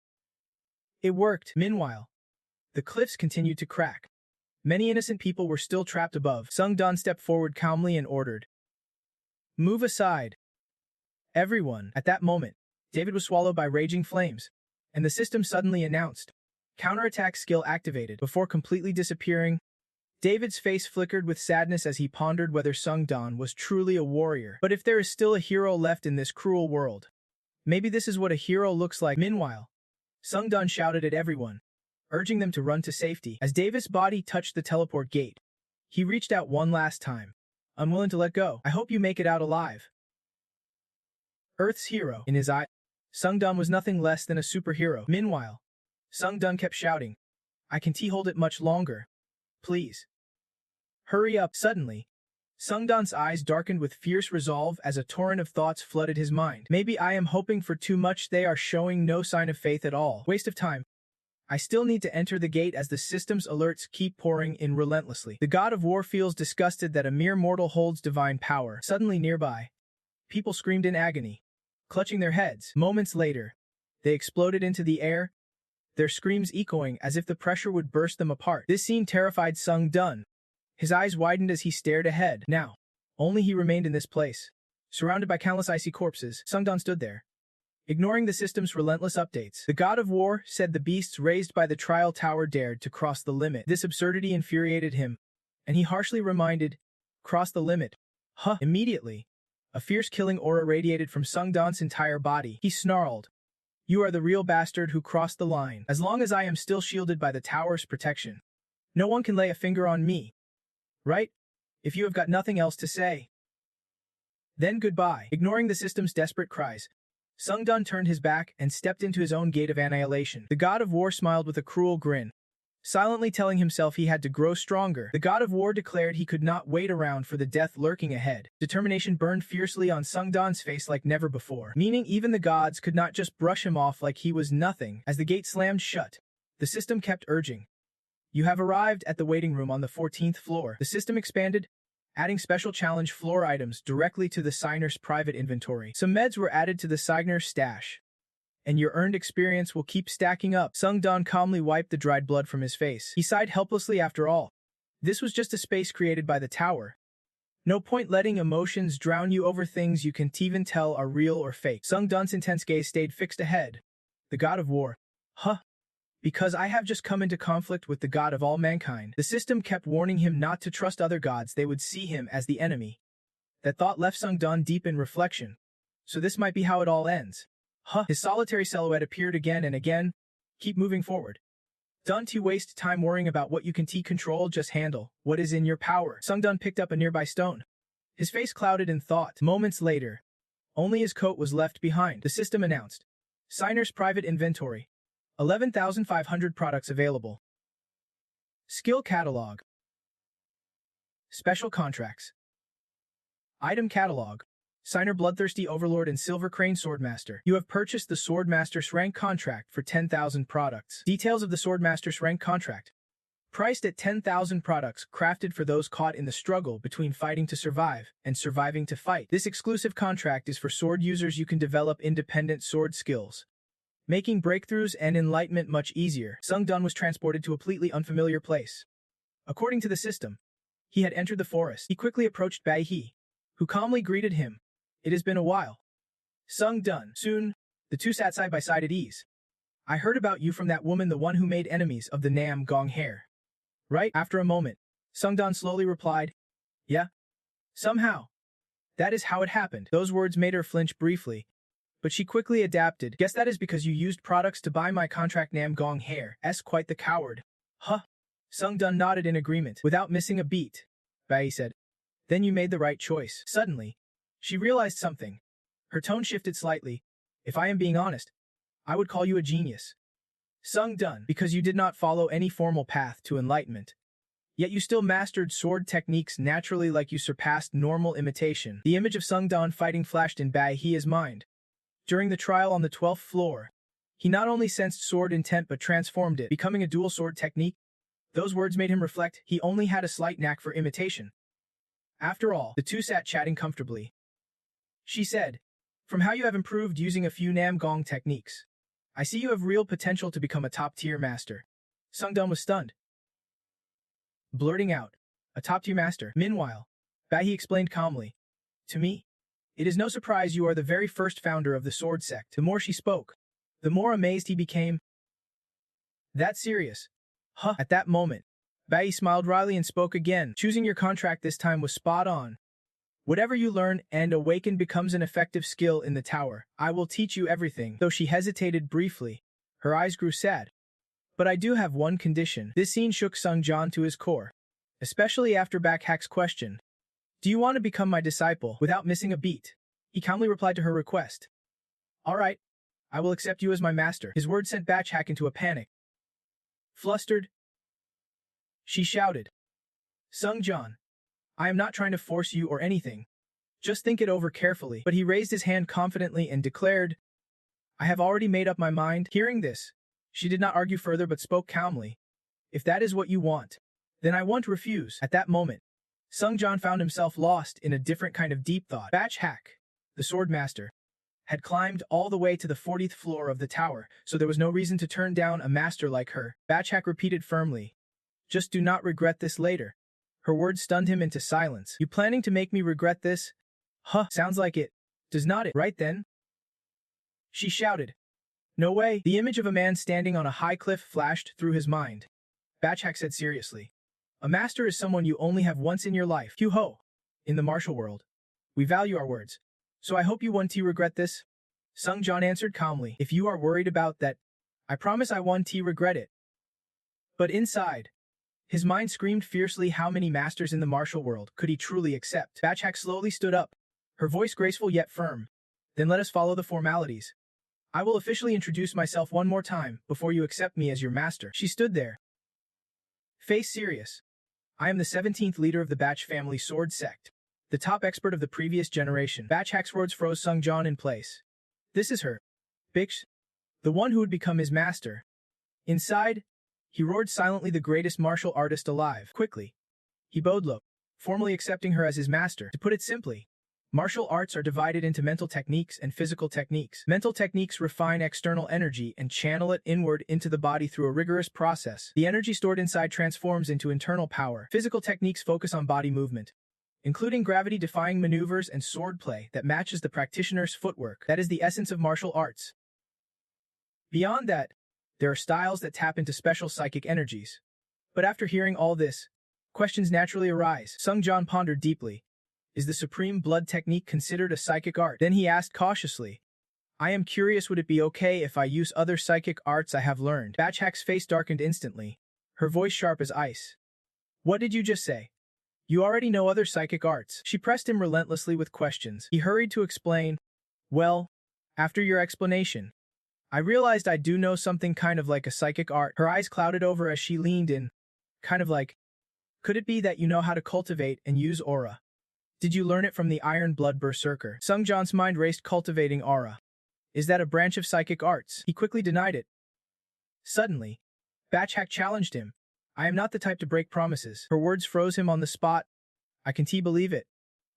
[SPEAKER 1] it worked. Meanwhile, the cliffs continued to crack. Many innocent people were still trapped above. Sungdan stepped forward calmly and ordered, move aside, everyone. At that moment, David was swallowed by raging flames, and the system suddenly announced, counterattack skill activated. Before completely disappearing, David's face flickered with sadness as he pondered whether Sungdan was truly a warrior. But if there is still a hero left in this cruel world, maybe this is what a hero looks like. Meanwhile, Sungdan shouted at everyone, urging them to run to safety. As David's body touched the teleport gate, he reached out one last time, unwilling to let go. I hope you make it out alive. Earth's hero. In his eye, Sungdan was nothing less than a superhero. Meanwhile, Sungdan kept shouting, I can't hold it much longer. Please. Hurry up. Suddenly, Sungdan's eyes darkened with fierce resolve as a torrent of thoughts flooded his mind. Maybe I am hoping for too much. They are showing no sign of faith at all. Waste of time. I still need to enter the gate as the system's alerts keep pouring in relentlessly. The God of War feels disgusted that a mere mortal holds divine power. Suddenly nearby, people screamed in agony, clutching their heads. Moments later, they exploded into the air, their screams echoing as if the pressure would burst them apart. This scene terrified Sungdan. His eyes widened as he stared ahead. Now, only he remained in this place. Surrounded by countless icy corpses, Sungdan stood there, ignoring the system's relentless updates. The God of War said the beasts raised by the trial tower dared to cross the limit. This absurdity infuriated him, and he harshly reminded, cross the limit. Huh. Immediately, a fierce killing aura radiated from Sungdan's entire body. He snarled, you are the real bastard who crossed the line. As long as I am still shielded by the tower's protection, no one can lay a finger on me. Right? If you have got nothing else to say, then goodbye. Ignoring the system's desperate cries, Sungdan turned his back and stepped into his own gate of annihilation. The God of War smiled with a cruel grin, silently telling himself he had to grow stronger. The God of War declared he could not wait around for the death lurking ahead. Determination burned fiercely on Sungdan's face like never before, meaning even the gods could not just brush him off like he was nothing. As the gate slammed shut, the system kept urging, you have arrived at the waiting room on the 14th floor. The system expanded, adding special challenge floor items directly to the signer's private inventory. Some meds were added to the signer's stash, and your earned experience will keep stacking up. Sungdan calmly wiped the dried blood from his face. He sighed helplessly. After all, this was just a space created by the tower. No point letting emotions drown you over things you can't even tell are real or fake. Sungdan's intense gaze stayed fixed ahead, The god of war. Huh. Because I have just come into conflict with the god of all mankind. The system kept warning him not to trust other gods, they would see him as the enemy. That thought left Sung-dan deep in reflection. So this might be how it all ends. Huh. His solitary silhouette appeared again and again. Keep moving forward. Don't waste time worrying about what you can control, just handle what is in your power. Sung-dan picked up a nearby stone. His face clouded in thought. Moments later, only his coat was left behind. The system announced. Signer's private inventory. 11,500 products available. Skill catalog. Special contracts. Item catalog. Signer Bloodthirsty Overlord and Silver Crane Swordmaster. You have purchased the Swordmaster's Rank contract for 10,000 products. Details of the Swordmaster's Rank contract. Priced at 10,000 products, crafted for those caught in the struggle between fighting to survive and surviving to fight. This exclusive contract is for sword users. You can develop independent sword skills, making breakthroughs and enlightenment much easier. Sung-dan was transported to a completely unfamiliar place. According to the system, he had entered the forest. He quickly approached Bai He, who calmly greeted him. It has been a while. Sung-dan. Soon, the two sat side by side at ease. I heard about you from that woman, the one who made enemies of the Nam Gong hair. Right? After a moment, Sung-dan slowly replied, yeah. Somehow. That is how it happened. Those words made her flinch briefly, but she quickly adapted. Guess that is because you used products to buy my contract. Nam Gong hair. Quite the coward. Huh. Sung-dan nodded in agreement. Without missing a beat, Bai said, then you made the right choice. Suddenly, she realized something. Her tone shifted slightly. If I am being honest, I would call you a genius. Sung-dan, because you did not follow any formal path to enlightenment. Yet you still mastered sword techniques naturally, like you surpassed normal imitation. The image of Sung-dan fighting flashed in Bai He's mind. During the trial on the 12th floor, he not only sensed sword intent but transformed it, becoming a dual sword technique. Those words made him reflect. He only had a slight knack for imitation. After all, the two sat chatting comfortably. She said, from how you have improved using a few Nam Gong techniques, I see you have real potential to become a top-tier master. Sung-dan was stunned, blurting out, a top-tier master. Meanwhile, Bai He explained calmly, to me, it is no surprise you are the very first founder of the sword sect. The more she spoke, the more amazed he became. That serious? Huh. At that moment, Bai He smiled wryly and spoke again. Choosing your contract this time was spot on. Whatever you learn and awaken becomes an effective skill in the tower. I will teach you everything. Though she hesitated briefly, her eyes grew sad. But I do have one condition. This scene shook Sung-dan to his core, especially after Backhack's question. Do you want to become my disciple? Without missing a beat, he calmly replied to her request. All right, I will accept you as my master. His words sent Backhack into a panic. Flustered, she shouted, Sung-dan, I am not trying to force you or anything. Just think it over carefully. But he raised his hand confidently and declared, I have already made up my mind. Hearing this, she did not argue further but spoke calmly. If that is what you want, then I won't refuse. At that moment, Sung-dan found himself lost in a different kind of deep thought. Backhack, the swordmaster, had climbed all the way to the 40th floor of the tower, so there was no reason to turn down a master like her. Backhack repeated firmly, just do not regret this later. Her words stunned him into silence. You planning to make me regret this? Huh, sounds like it. Does not it? Right then? She shouted. No way. The image of a man standing on a high cliff flashed through his mind. Backhack said seriously. A master is someone you only have once in your life. Ho. In the martial world, we value our words. So I hope you won't regret this. Sung-dan answered calmly. If you are worried about that, I promise I won't regret it. But inside, his mind screamed fiercely, how many masters in the martial world could he truly accept? Backhack slowly stood up, her voice graceful yet firm. Then let us follow the formalities. I will officially introduce myself one more time before you accept me as your master. She stood there, face serious. I am the 17th leader of the Batch family sword sect, the top expert of the previous generation. Backhack's words froze Sung-dan in place. This is her, Bix, the one who would become his master. Inside, he roared silently, the greatest martial artist alive. Quickly, he bowed low, formally accepting her as his master. To put it simply, martial arts are divided into mental techniques and physical techniques. Mental techniques refine external energy and channel it inward into the body through a rigorous process. The energy stored inside transforms into internal power. Physical techniques focus on body movement, including gravity-defying maneuvers and swordplay that matches the practitioner's footwork. That is the essence of martial arts. Beyond that, there are styles that tap into special psychic energies. But after hearing all this, questions naturally arise. Sung-Jan pondered deeply. Is the Supreme Blood technique considered a psychic art? Then he asked cautiously, I am curious, would it be okay if I use other psychic arts I have learned? Bachak's face darkened instantly, her voice sharp as ice. What did you just say? You already know other psychic arts. She pressed him relentlessly with questions. He hurried to explain, well, after your explanation, I realized I do know something kind of like a psychic art. Her eyes clouded over as she leaned in. Kind of like, could it be that you know how to cultivate and use aura? Did you learn it from the Iron Blood Berserker? Sung-Jan's mind raced. Cultivating aura. Is that a branch of psychic arts? He quickly denied it. Suddenly, Bachak challenged him. I am not the type to break promises. Her words froze him on the spot. I can't believe it.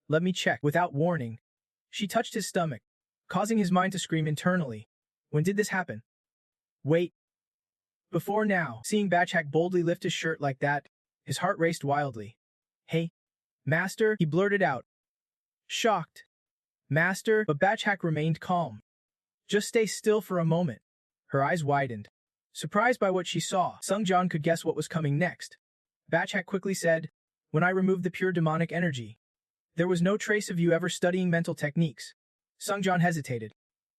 [SPEAKER 1] Let me check. Without warning, she touched his stomach, causing his mind to scream internally. When did this happen? Wait. Before now. Seeing Bachak boldly lift his shirt like that, his heart raced wildly. Hey, Master, he blurted out. Shocked. Master, but Bachak remained calm. Just stay still for a moment. Her eyes widened. Surprised by what she saw, Sung-Jan could guess what was coming next. Bachak quickly said, when I removed the pure demonic energy, there was no trace of you ever studying mental techniques. Sung-Jan hesitated.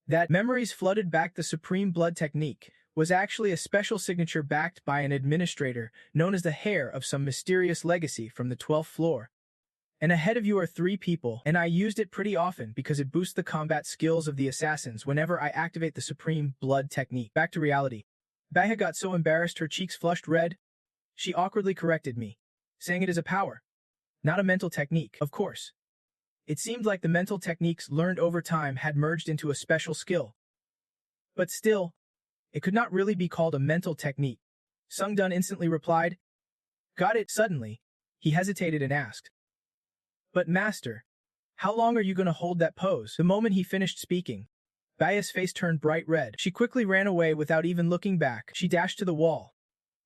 [SPEAKER 1] That memories flooded back. The Supreme Blood technique was actually a special signature backed by an administrator known as the Heir of some mysterious legacy from the 12th floor. And ahead of you are 3 people, and I used it pretty often because it boosts the combat skills of the assassins whenever I activate the Supreme Blood technique. Back to reality. Baiha got so embarrassed her cheeks flushed red. She awkwardly corrected me, saying it is a power, not a mental technique. Of course. It seemed like the mental techniques learned over time had merged into a special skill. But still, it could not really be called a mental technique. Sung-Dun instantly replied, got it. Suddenly, he hesitated and asked, but Master, how long are you going to hold that pose? The moment he finished speaking, Baia's face turned bright red. She quickly ran away without even looking back. She dashed to the wall,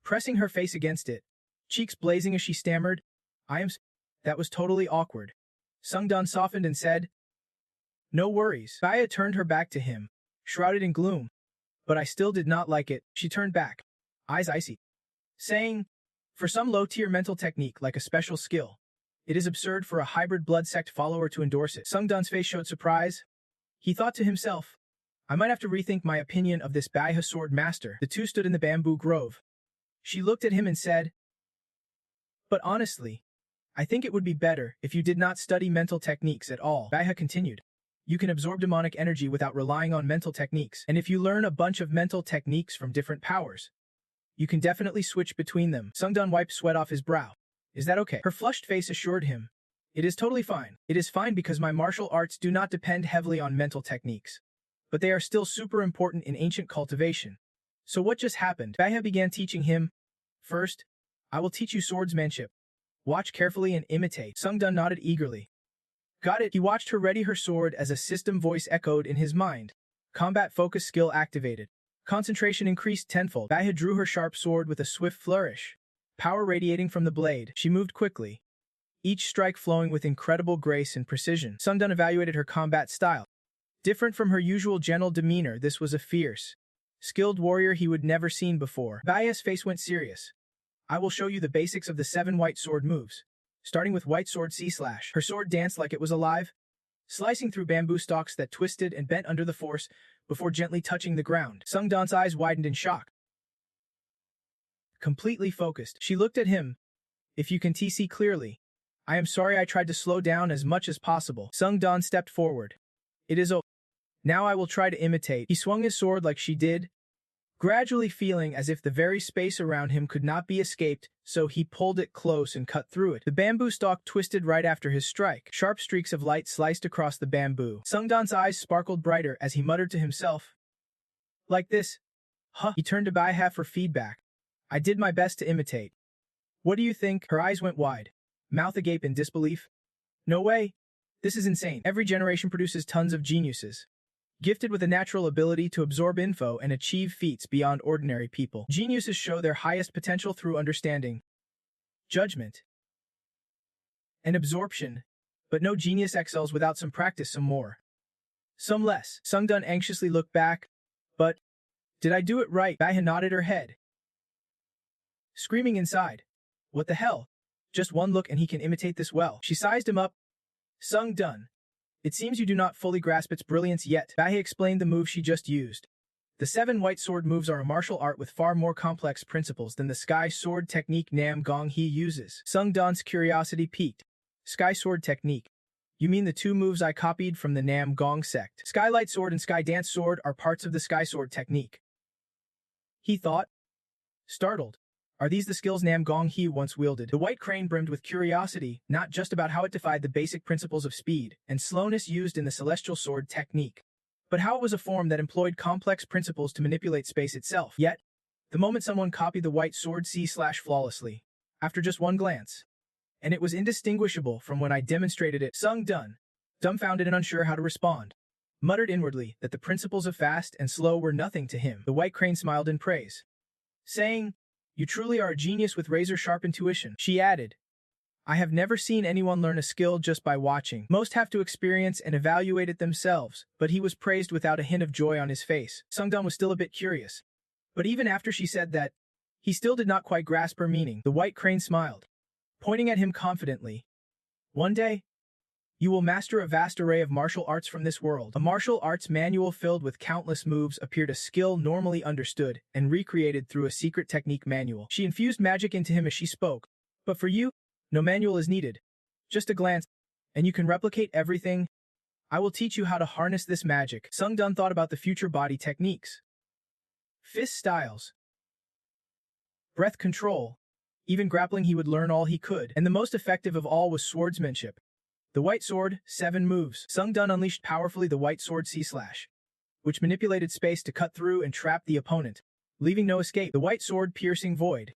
[SPEAKER 1] pressing her face against it, cheeks blazing as she stammered, That was totally awkward. Sung-Dun softened and said, no worries. Baia turned her back to him, shrouded in gloom. But I still did not like it. She turned back, eyes icy, saying, for some low-tier mental technique like a special skill, it is absurd for a hybrid blood sect follower to endorse it. Sung-Dun's face showed surprise. He thought to himself, I might have to rethink my opinion of this Baiha sword master. The two stood in the bamboo grove. She looked at him and said, but honestly, I think it would be better if you did not study mental techniques at all. Baiha continued, you can absorb demonic energy without relying on mental techniques, and if you learn a bunch of mental techniques from different powers, you can definitely switch between them. Sung-Dun wiped sweat off his brow. Is that okay? Her flushed face assured him. It is totally fine. It is fine because my martial arts do not depend heavily on mental techniques. But they are still super important in ancient cultivation. So what just happened? Baiha began teaching him. First, I will teach you swordsmanship. Watch carefully and imitate. Sung-Dun nodded eagerly. Got it. He watched her ready her sword as a system voice echoed in his mind. Combat focus skill activated. Concentration increased tenfold. Baiha drew her sharp sword with a swift flourish. Power radiating from the blade, she moved quickly, each strike flowing with incredible grace and precision. Sung-Dun evaluated her combat style. Different from her usual gentle demeanor, this was a fierce, skilled warrior he would never seen before. Baia's face went serious. I will show you the basics of the 7 white sword moves, starting with white sword C/. Her sword danced like it was alive, slicing through bamboo stalks that twisted and bent under the force before gently touching the ground. Sung-Dun's eyes widened in shock. Completely focused, she looked at him. If you can see clearly, I am sorry I tried to slow down as much as possible. Sung-Dun stepped forward. It is now I will try to imitate. He swung his sword like she did, gradually feeling as if the very space around him could not be escaped, so he pulled it close and cut through it. The bamboo stalk twisted right after his strike. Sharp streaks of light sliced across the bamboo. Sung-Dun's eyes sparkled brighter as he muttered to himself. Like this? Huh? He turned to Baiha for feedback. I did my best to imitate. What do you think? Her eyes went wide, mouth agape in disbelief. No way. This is insane. Every generation produces tons of geniuses, gifted with a natural ability to absorb info and achieve feats beyond ordinary people. Geniuses show their highest potential through understanding, judgment, and absorption, but no genius excels without some practice, some more, some less. Sung-Dun anxiously looked back, but Did I do it right? Baiha nodded her head, screaming inside. What the hell? Just one look and he can imitate this well. She sized him up. Sung done. It seems you do not fully grasp its brilliance yet. Baiha explained the move she just used. The 7 white sword moves are a martial art with far more complex principles than the sky sword technique Nam Gong He uses. Sung Dan's curiosity piqued. Sky sword technique. You mean the 2 moves I copied from the Nam Gong sect? Skylight sword and sky dance sword are parts of the sky sword technique. He thought. Startled. Are these the skills Nam Gong He once wielded? The white crane brimmed with curiosity, not just about how it defied the basic principles of speed and slowness used in the celestial sword technique, but how it was a form that employed complex principles to manipulate space itself. Yet, the moment someone copied the white sword flawlessly, after just one glance, and it was indistinguishable from when I demonstrated it, Sung Dun, dumbfounded and unsure how to respond, muttered inwardly that the principles of fast and slow were nothing to him. The white crane smiled in praise, saying, "You truly are a genius with razor-sharp intuition." She added, "I have never seen anyone learn a skill just by watching. Most have to experience and evaluate it themselves," but he was praised without a hint of joy on his face. Sungdun was still a bit curious. But even after she said that, he still did not quite grasp her meaning. The white crane smiled, pointing at him confidently. "One day, you will master a vast array of martial arts from this world." A martial arts manual filled with countless moves appeared, a skill normally understood and recreated through a secret technique manual. She infused magic into him as she spoke. "But for you, no manual is needed. Just a glance, and you can replicate everything. I will teach you how to harness this magic." Sung Dun thought about the future body techniques. Fist styles. Breath control. Even grappling he would learn all he could. And the most effective of all was swordsmanship. The white sword, 7 moves. Sung Dun unleashed powerfully the white sword which manipulated space to cut through and trap the opponent, leaving no escape. The white sword piercing void.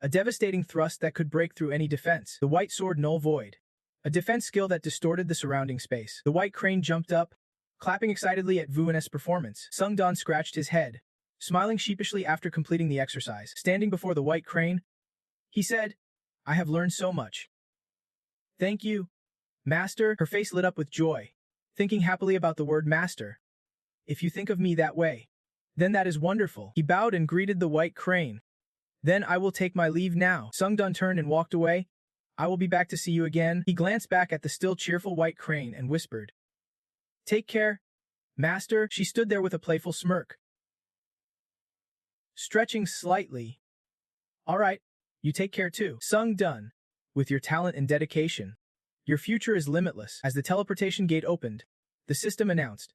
[SPEAKER 1] A devastating thrust that could break through any defense. The white sword null void. A defense skill that distorted the surrounding space. The white crane jumped up, clapping excitedly at Vuan's performance. Sung Dun scratched his head, smiling sheepishly after completing the exercise. Standing before the white crane, he said, "I have learned so much." "Thank you, Master." Her face lit up with joy, thinking happily about the word master. "If you think of me that way, then that is wonderful." He bowed and greeted the white crane. "Then I will take my leave now." Sung Dun turned and walked away. "I will be back to see you again." He glanced back at the still cheerful white crane and whispered, "Take care, Master." She stood there with a playful smirk, stretching slightly. "All right, you take care too, Sung Dun. With your talent and dedication, your future is limitless." As the teleportation gate opened, the system announced,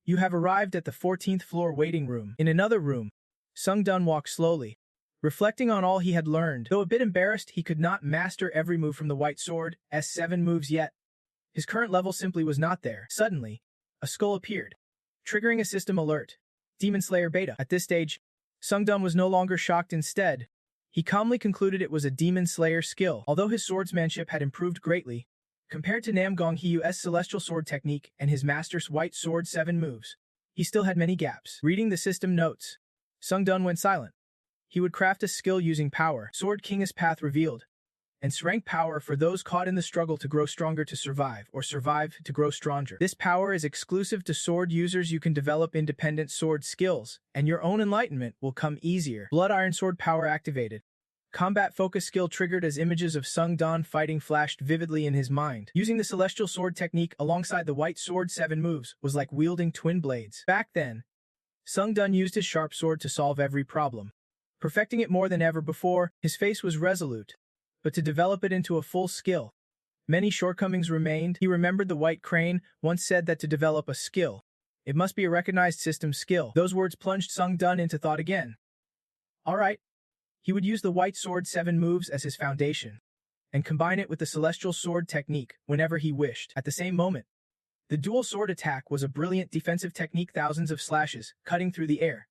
[SPEAKER 1] "You have arrived at the 14th floor waiting room." In another room, Sung Dun walked slowly, reflecting on all he had learned. Though a bit embarrassed he could not master every move from the white sword, S7 moves yet. His current level simply was not there. Suddenly, a skull appeared, triggering a system alert. Demon Slayer Beta. At this stage, Sung Dun was no longer shocked. Instead, he calmly concluded it was a Demon Slayer skill. Although his swordsmanship had improved greatly, compared to Nam Gong Hyu's celestial sword technique and his master's white sword 7 moves, he still had many gaps. Reading the system notes, Sung Dun went silent. He would craft a skill using power. Sword King's path revealed. And rank power for those caught in the struggle to grow stronger to survive, or survive to grow stronger. This power is exclusive to sword users. You can develop independent sword skills, and your own enlightenment will come easier. Blood Iron Sword power activated. Combat focus skill triggered as images of Sung Dun fighting flashed vividly in his mind. Using the celestial sword technique alongside the white sword 7 moves was like wielding twin blades. Back then, Sung Dun used his sharp sword to solve every problem, perfecting it more than ever before. His face was resolute, but to develop it into a full skill, many shortcomings remained. He remembered the white crane once said that to develop a skill, it must be a recognized system skill. Those words plunged Sung Dun into thought again. All right. He would use the white sword 7 moves as his foundation, and combine it with the celestial sword technique whenever he wished. At the same moment, the dual sword attack was a brilliant defensive technique, thousands of slashes cutting through the air,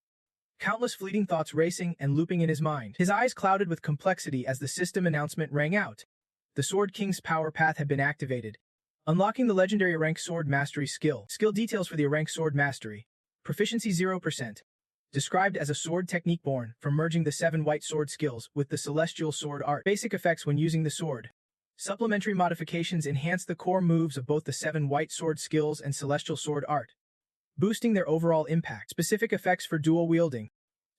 [SPEAKER 1] countless fleeting thoughts racing and looping in his mind. His eyes clouded with complexity as the system announcement rang out. The Sword King's power path had been activated, unlocking the legendary rank sword mastery skill. Skill details for the rank sword mastery. Proficiency 0%. Described as a sword technique born from merging the 7 white sword skills with the celestial sword art. Basic effects when using the sword. Supplementary modifications enhance the core moves of both the 7 white sword skills and celestial sword art. boosting their overall impact. Specific effects for dual wielding.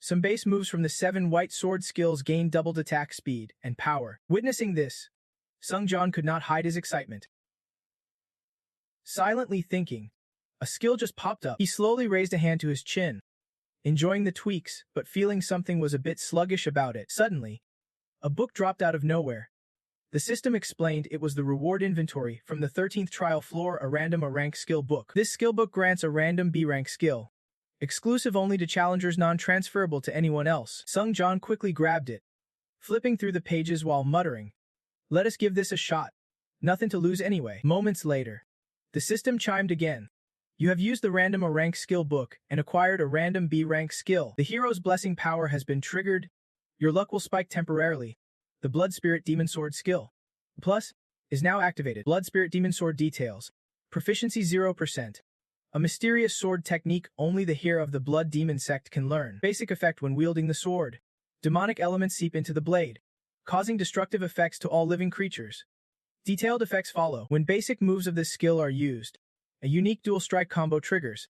[SPEAKER 1] Some base moves from the 7 white sword skills gain doubled attack speed and power. Witnessing this, Sung-Jan could not hide his excitement. Silently thinking, a skill just popped up. He slowly raised a hand to his chin, enjoying the tweaks, but feeling something was a bit sluggish about it. Suddenly, a book dropped out of nowhere. The system explained it was the reward inventory from the 13th trial floor, a random A-rank skill book. This skill book grants a random B-rank skill, exclusive only to challengers, non-transferable to anyone else. Sung-Jan quickly grabbed it, flipping through the pages while muttering, "Let us give this a shot. Nothing to lose anyway." Moments later, the system chimed again. "You have used the random A-rank skill book and acquired a random B-rank skill. The hero's blessing power has been triggered. Your luck will spike temporarily. The Blood Spirit Demon Sword skill Plus is now activated. Blood Spirit Demon Sword details. Proficiency 0%. A mysterious sword technique only the hero of the Blood Demon sect can learn. Basic effect when wielding the sword. Demonic elements seep into the blade, causing destructive effects to all living creatures. Detailed effects follow. When basic moves of this skill are used, a unique dual strike combo triggers,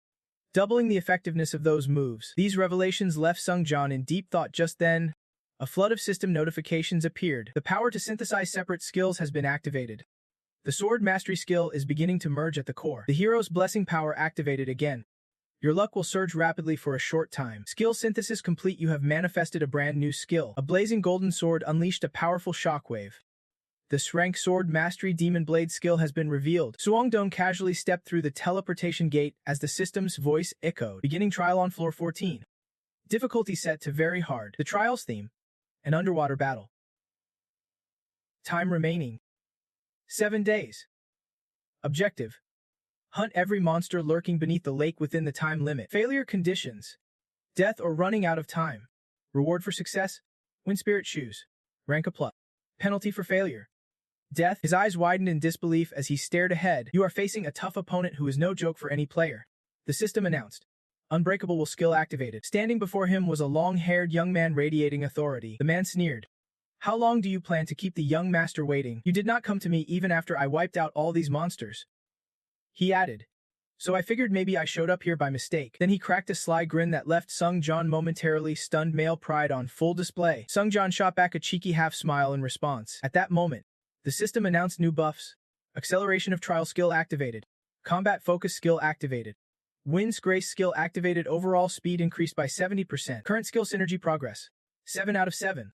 [SPEAKER 1] doubling the effectiveness of those moves." These revelations left Sung-Jan in deep thought. Just then, a flood of system notifications appeared. The power to synthesize separate skills has been activated. The sword mastery skill is beginning to merge at the core. The hero's blessing power activated again. Your luck will surge rapidly for a short time. Skill synthesis complete. You have manifested a brand new skill. A blazing golden sword unleashed a powerful shockwave. The S-Rank Sword Mastery Demon Blade skill has been revealed. Suongdong casually stepped through the teleportation gate as the system's voice echoed. Beginning trial on floor 14. Difficulty set to very hard. The trial's theme: an underwater battle. Time remaining: 7 days. Objective: hunt every monster lurking beneath the lake within the time limit. Failure conditions: death or running out of time. Reward for success: win spirit shoes. Rank a plus. Penalty for failure: death. His eyes widened in disbelief as he stared ahead. You are facing a tough opponent who is no joke for any player. The system announced. Unbreakable will skill activated. Standing before him was a long-haired young man radiating authority. The man sneered. "How long do you plan to keep the young master waiting? You did not come to me even after I wiped out all these monsters." He added, "So I figured maybe I showed up here by mistake." Then he cracked a sly grin that left Sung-Jan momentarily stunned, male pride on full display. Sung-Jan shot back a cheeky half-smile in response. At that moment, the system announced new buffs. Acceleration of trial skill activated. Combat focus skill activated. Wind's Grace skill activated. Overall speed increased by 70%. Current skill synergy progress: 7 out of 7.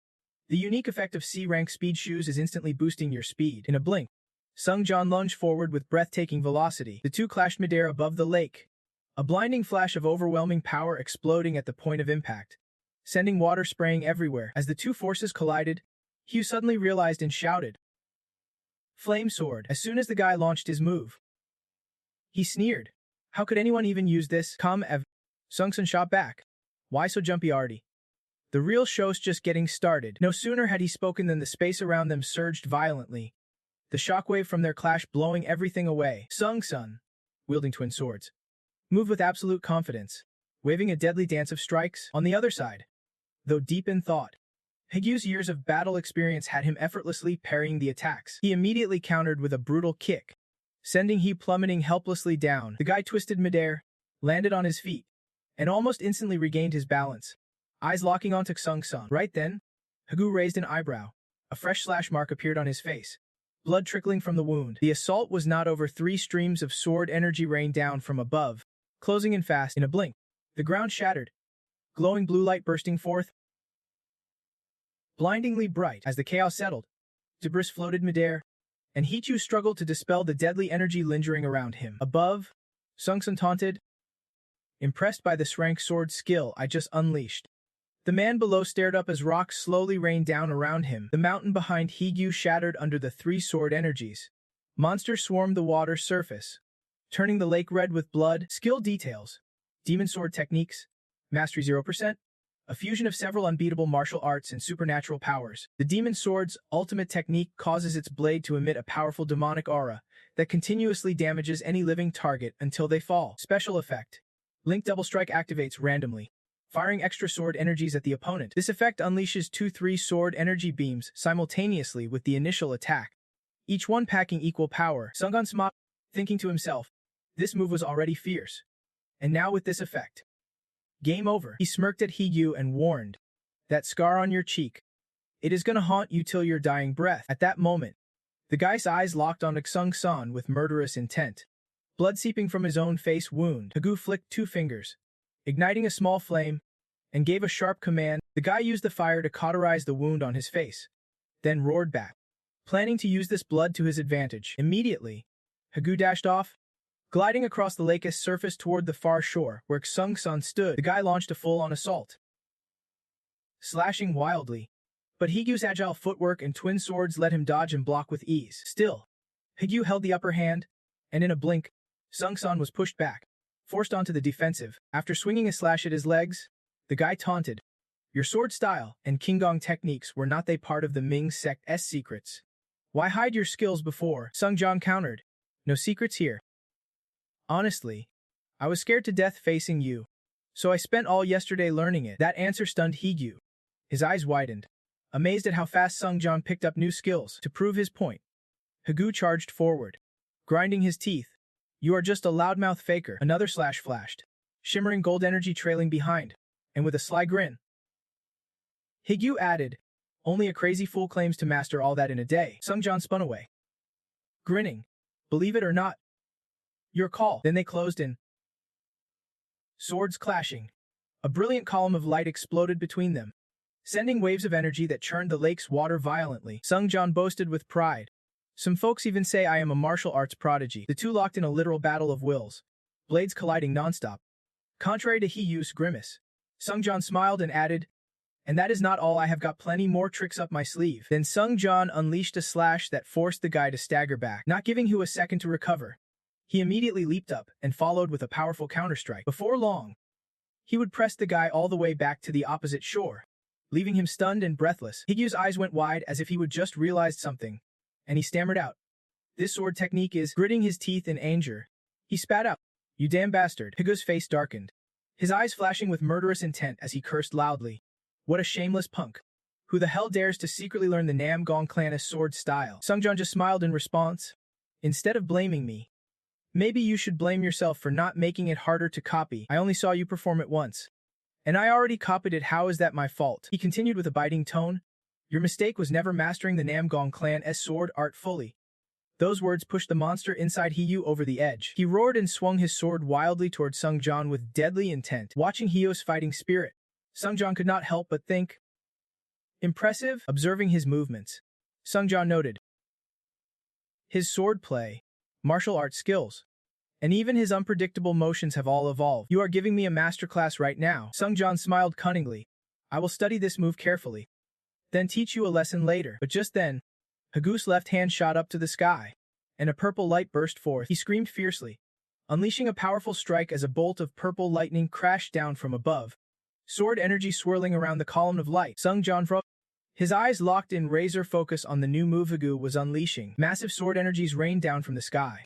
[SPEAKER 1] The unique effect of C-rank speed shoes is instantly boosting your speed. In a blink, Sung-Jan lunged forward with breathtaking velocity. The two clashed midair above the lake, a blinding flash of overwhelming power exploding at the point of impact, sending water spraying everywhere. As the two forces collided, Hugh suddenly realized and shouted, "Flame Sword!" As soon as the guy launched his move, he sneered. "How could anyone even use this?" Sung-Sun shot back. "Why so jumpy already? The real show's just getting started." No sooner had he spoken than the space around them surged violently, the shockwave from their clash blowing everything away. Sung-Sun, wielding twin swords, moved with absolute confidence, waving a deadly dance of strikes. On the other side, though deep in thought, Higu's years of battle experience had him effortlessly parrying the attacks. He immediately countered with a brutal kick, sending he plummeting helplessly down. The guy twisted midair, landed on his feet, and almost instantly regained his balance, eyes locking onto Sung-Sun. Right then, Higu raised an eyebrow. A fresh slash mark appeared on his face, blood trickling from the wound. The assault was not over. 3 streams of sword energy rained down from above, closing in fast. In a blink, the ground shattered, glowing blue light bursting forth, blindingly bright. As the chaos settled, debris floated midair, and Hichu struggled to dispel the deadly energy lingering around him. Above, Sung-Sun taunted, "Impressed by the S-Rank sword skill I just unleashed." The man below stared up as rocks slowly rained down around him. The mountain behind Higu shattered under the 3 sword energies. Monsters swarmed the water surface, turning the lake red with blood. Skill details: demon sword techniques, mastery 0%, a fusion of several unbeatable martial arts and supernatural powers. The demon sword's ultimate technique causes its blade to emit a powerful demonic aura that continuously damages any living target until they fall. Special effect: Link Double Strike activates randomly, firing extra sword energies at the opponent. This effect unleashes 2 3 sword energy beams simultaneously with the initial attack, each one packing equal power. Sung-Jan smiled, thinking to himself, this move was already fierce, And now with this effect. Game over. He smirked at Higyu and warned. That scar on your cheek. It is gonna haunt you till your dying breath. At that moment, the guy's eyes locked on Xung-san with murderous intent. Blood seeping from his own face wound, Higyu flicked 2 fingers, igniting a small flame, and gave a sharp command. The guy used the fire to cauterize the wound on his face, then roared back, planning to use this blood to his advantage. Immediately, Higyu dashed off, gliding across the lake's surface toward the far shore where Xung-san stood. The guy launched a full-on assault, slashing wildly, but Higyu's agile footwork and twin swords let him dodge and block with ease. Still, Higyu held the upper hand, and in a blink, Xung-san was pushed back, forced onto the defensive. After swinging a slash at his legs, the guy taunted, "Your sword style and Qinggong techniques were not they part of the Ming sect's secrets? Why hide your skills before?" Sung-jan countered, "No secrets here. Honestly, I was scared to death facing you, so I spent all yesterday learning it." That answer stunned Higyu. His eyes widened, amazed at how fast Sung-jan picked up new skills. To prove his point, Higyu charged forward, grinding his teeth. "You are just a loudmouth faker." Another slash flashed, shimmering gold energy trailing behind, and with a sly grin, Higyu added, "Only a crazy fool claims to master all that in a day." Sung-jan spun away, grinning, "Believe it or not, your call." Then they closed in, swords clashing. A brilliant column of light exploded between them, sending waves of energy that churned the lake's water violently. Sung-jan boasted with pride, "Some folks even say I am a martial arts prodigy." The two locked in a literal battle of wills, blades colliding nonstop. Contrary to Higyu's grimace, Sung-jan smiled and added, "And that is not all, I have got plenty more tricks up my sleeve." Then Sung-jan unleashed a slash that forced the guy to stagger back. Not giving Hugh a second to recover, he immediately leaped up and followed with a powerful counterstrike. Before long, he would press the guy all the way back to the opposite shore, leaving him stunned and breathless. Higyu's eyes went wide as if he would just realized something, and he stammered out, "This sword technique is..." Gritting his teeth in anger, he spat out, "You damn bastard." Higyu's face darkened, his eyes flashing with murderous intent as he cursed loudly. "What a shameless punk. Who the hell dares to secretly learn the Namgong clan's sword style?" Sung-jan just smiled in response. "Instead of blaming me, maybe you should blame yourself for not making it harder to copy. I only saw you perform it once, and I already copied it. How is that my fault?" He continued with a biting tone, "Your mistake was never mastering the Namgong clan's sword art fully." Those words pushed the monster inside Higyu over the edge. He roared and swung his sword wildly toward Sung-jan with deadly intent. Watching Hyo's fighting spirit, Sung-jan could not help but think, "Impressive." Observing his movements, Sung-jan noted his sword play, martial arts skills, and even his unpredictable motions have all evolved. "You are giving me a masterclass right now." Sung-jan smiled cunningly. "I will study this move carefully, then teach you a lesson later." But just then, Higyu's left hand shot up to the sky, and a purple light burst forth. He screamed fiercely, unleashing a powerful strike as a bolt of purple lightning crashed down from above, sword energy swirling around the column of light. Sung-jan froze, his eyes locked in razor focus on the new move Higyu was unleashing. Massive sword energies rained down from the sky,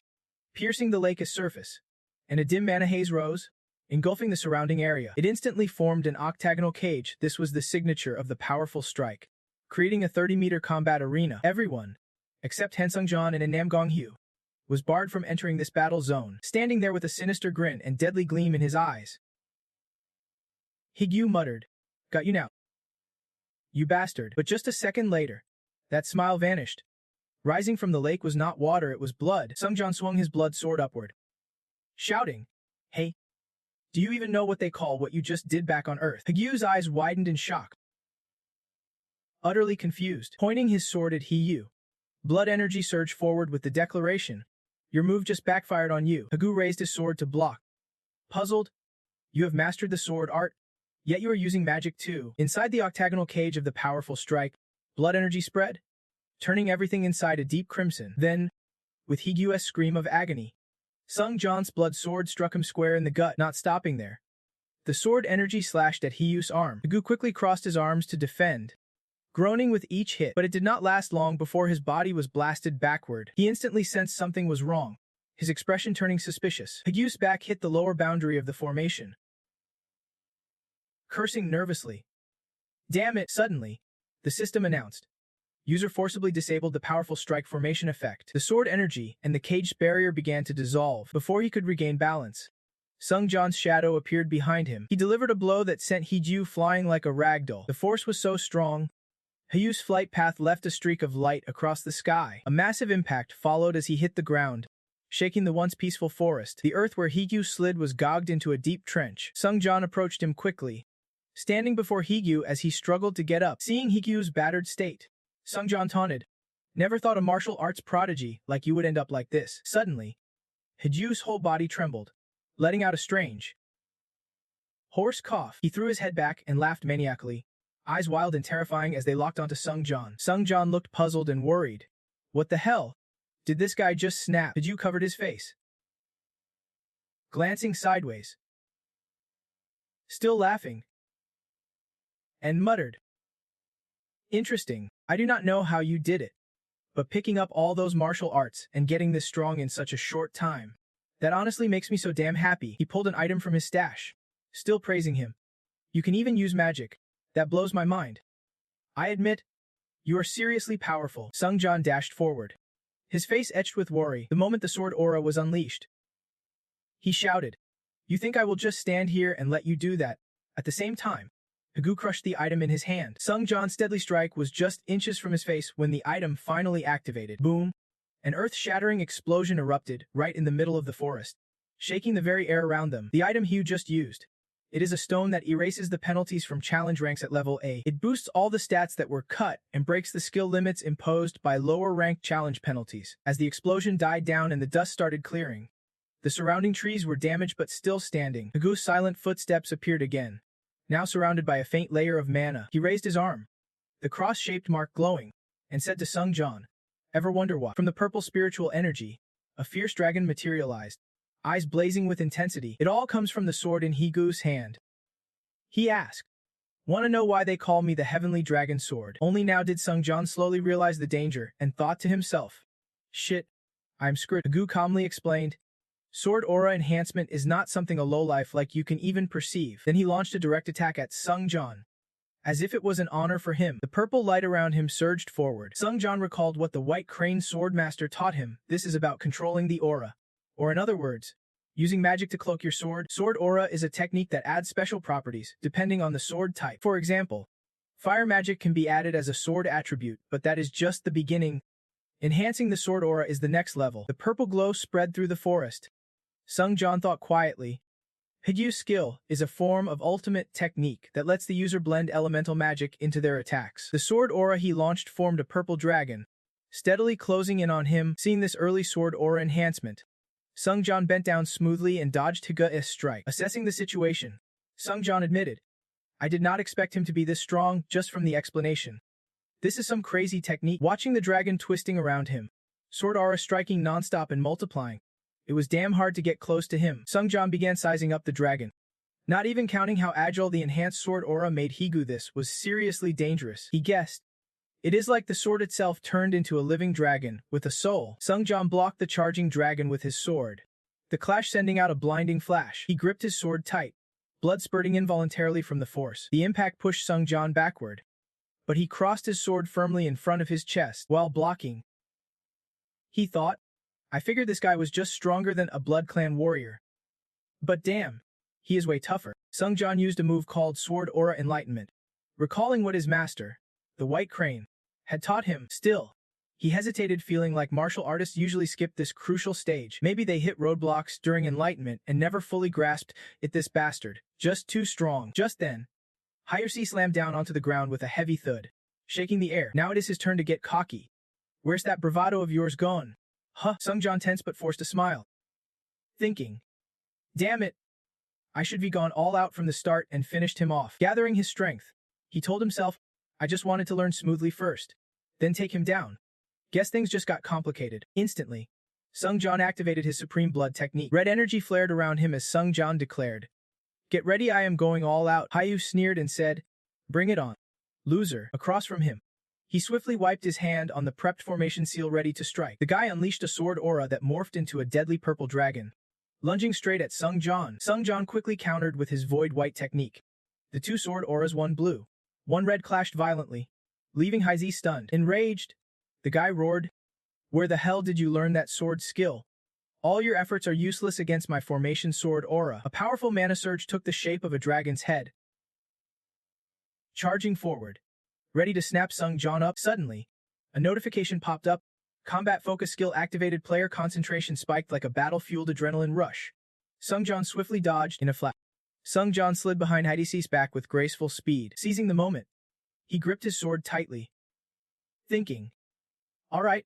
[SPEAKER 1] piercing the lake's surface, and a dim mana haze rose, engulfing the surrounding area. It instantly formed an octagonal cage. This was the signature of the powerful strike, creating a 30-meter combat arena. Everyone, except Han Sung-jan and Namgong Hugh, was barred from entering this battle zone. Standing there with a sinister grin and deadly gleam in his eyes, Higyu muttered, "Got you now, you bastard." But just a second later, that smile vanished. Rising from the lake was not water, it was blood. Sung-jan swung his blood sword upward, shouting, "Hey, do you even know what they call what you just did back on Earth?" Higyu's eyes widened in shock, utterly confused. Pointing his sword at Higyu, blood energy surged forward with the declaration, "Your move just backfired on you." Higyu raised his sword to block. Puzzled, "You have mastered the sword art, yet you are using magic too." Inside the octagonal cage of the powerful strike, blood energy spread, turning everything inside a deep crimson. Then, with Higyu's scream of agony, Sung-jan's blood sword struck him square in the gut. Not stopping there, the sword energy slashed at Higyu's arm. Higyu quickly crossed his arms to defend, groaning with each hit, but it did not last long before his body was blasted backward. He instantly sensed something was wrong, his expression turning suspicious. Higyu's back hit the lower boundary of the formation, cursing nervously. "Damn it!" Suddenly, the system announced, "User forcibly disabled the powerful strike formation effect." The sword energy and the caged barrier began to dissolve. Before he could regain balance, Sung Jan's shadow appeared behind him. He delivered a blow that sent Hee-ju flying like a ragdoll. The force was so strong, Hee-ju's flight path left a streak of light across the sky. A massive impact followed as he hit the ground, shaking the once peaceful forest. The earth where Hee-ju slid was gouged into a deep trench. Sung Jan approached him quickly, standing before Hee-ju as he struggled to get up. Seeing Hee-ju's battered state, Sung Jan taunted, "Never thought a martial arts prodigy like you would end up like this." Suddenly, Hee-ju's whole body trembled, letting out a strange, hoarse cough. He threw his head back and laughed maniacally, eyes wild and terrifying as they locked onto Sung Jan. Sung Jan looked puzzled and worried. What the hell? Did this guy just snap? Hee-ju covered his face, glancing sideways, still laughing, and muttered, "Interesting. I do not know how you did it, but picking up all those martial arts and getting this strong in such a short time, that honestly makes me so damn happy." He pulled an item from his stash, still praising him. "You can even use magic. That blows my mind. I admit, you are seriously powerful." Sung Jan dashed forward, his face etched with worry the moment the sword aura was unleashed. He shouted, "You think I will just stand here and let you do that?" At the same time, Hee-ju crushed the item in his hand. Sung Jan's deadly strike was just inches from his face when the item finally activated. Boom! An earth-shattering explosion erupted right in the middle of the forest, shaking the very air around them. The item Hee-ju just used. It is a stone that erases the penalties from challenge ranks at level A. It boosts all the stats that were cut and breaks the skill limits imposed by lower-ranked challenge penalties. As the explosion died down and the dust started clearing, the surrounding trees were damaged but still standing. Hee-ju's silent footsteps appeared again, now surrounded by a faint layer of mana. He raised his arm, the cross-shaped mark glowing, and said to Sung Jan, "Ever wonder why?" From the purple spiritual energy, a fierce dragon materialized, eyes blazing with intensity. "It all comes from the sword in Hee-ju's hand," he asked. "Want to know why they call me the Heavenly Dragon Sword?" Only now did Sung Jan slowly realize the danger and thought to himself, "Shit, I'm screwed." Hee-ju calmly explained, "Sword aura enhancement is not something a lowlife like you can even perceive." Then he launched a direct attack at Sung Jan. As if it was an honor for him, the purple light around him surged forward. Sung Jan recalled what the White Crane Swordmaster taught him. This is about controlling the aura. Or in other words, using magic to cloak your sword. Sword aura is a technique that adds special properties, depending on the sword type. For example, fire magic can be added as a sword attribute, but that is just the beginning. Enhancing the sword aura is the next level. The purple glow spread through the forest. Sung Jan thought quietly. Hee-ju's skill is a form of ultimate technique that lets the user blend elemental magic into their attacks. The sword aura he launched formed a purple dragon, steadily closing in on him. Seeing this early sword aura enhancement, Sung Jan bent down smoothly and dodged Hee-ju's strike. Assessing the situation, Sung Jan admitted, "I did not expect him to be this strong just from the explanation. This is some crazy technique." Watching the dragon twisting around him, sword aura striking nonstop and multiplying, it was damn hard to get close to him. Sung Jan began sizing up the dragon. Not even counting how agile the enhanced sword aura made Hee-ju, this was seriously dangerous. He guessed, "It is like the sword itself turned into a living dragon with a soul." Sung Jan blocked the charging dragon with his sword, the clash sending out a blinding flash. He gripped his sword tight, blood spurting involuntarily from the force. The impact pushed Sung Jan backward, but he crossed his sword firmly in front of his chest while blocking. He thought, "I figured this guy was just stronger than a Blood Clan warrior. But damn, he is way tougher." Sung Jan used a move called Sword Aura Enlightenment, recalling what his master, the White Crane, had taught him. Still, he hesitated, feeling like martial artists usually skip this crucial stage. Maybe they hit roadblocks during enlightenment and never fully grasped it. This bastard, just too strong. Just then, Hee-ju slammed down onto the ground with a heavy thud, shaking the air. "Now it is his turn to get cocky. Where's that bravado of yours gone?" "Huh?" Sung Jan tensed but forced a smile, thinking, "Damn it, I should be gone all out from the start and finished him off." Gathering his strength, he told himself, "I just wanted to learn smoothly first, then take him down." Guess things just got complicated. Instantly, Sung Jan activated his Supreme Blood technique. Red energy flared around him as Sung Jan declared, "Get ready, I am going all out." Hee-ju sneered and said, "Bring it on, loser." Across from him, he swiftly wiped his hand on the prepped formation seal ready to strike. The guy unleashed a sword aura that morphed into a deadly purple dragon, lunging straight at Sung Jan. Sung Jan quickly countered with his void white technique. The two sword auras, one blue, one red, clashed violently, leaving Hee-ju stunned. Enraged, the guy roared, "Where the hell did you learn that sword skill?" All your efforts are useless against my formation sword aura. A powerful mana surge took the shape of a dragon's head, charging forward, ready to snap Sung Jon up. Suddenly, a notification popped up. Combat focus skill activated. Player concentration spiked like a battle-fueled adrenaline rush. Sung Jon swiftly dodged in a flash. Sung Jon slid behind Heidi's back with graceful speed. Seizing the moment, he gripped his sword tightly, thinking, "All right,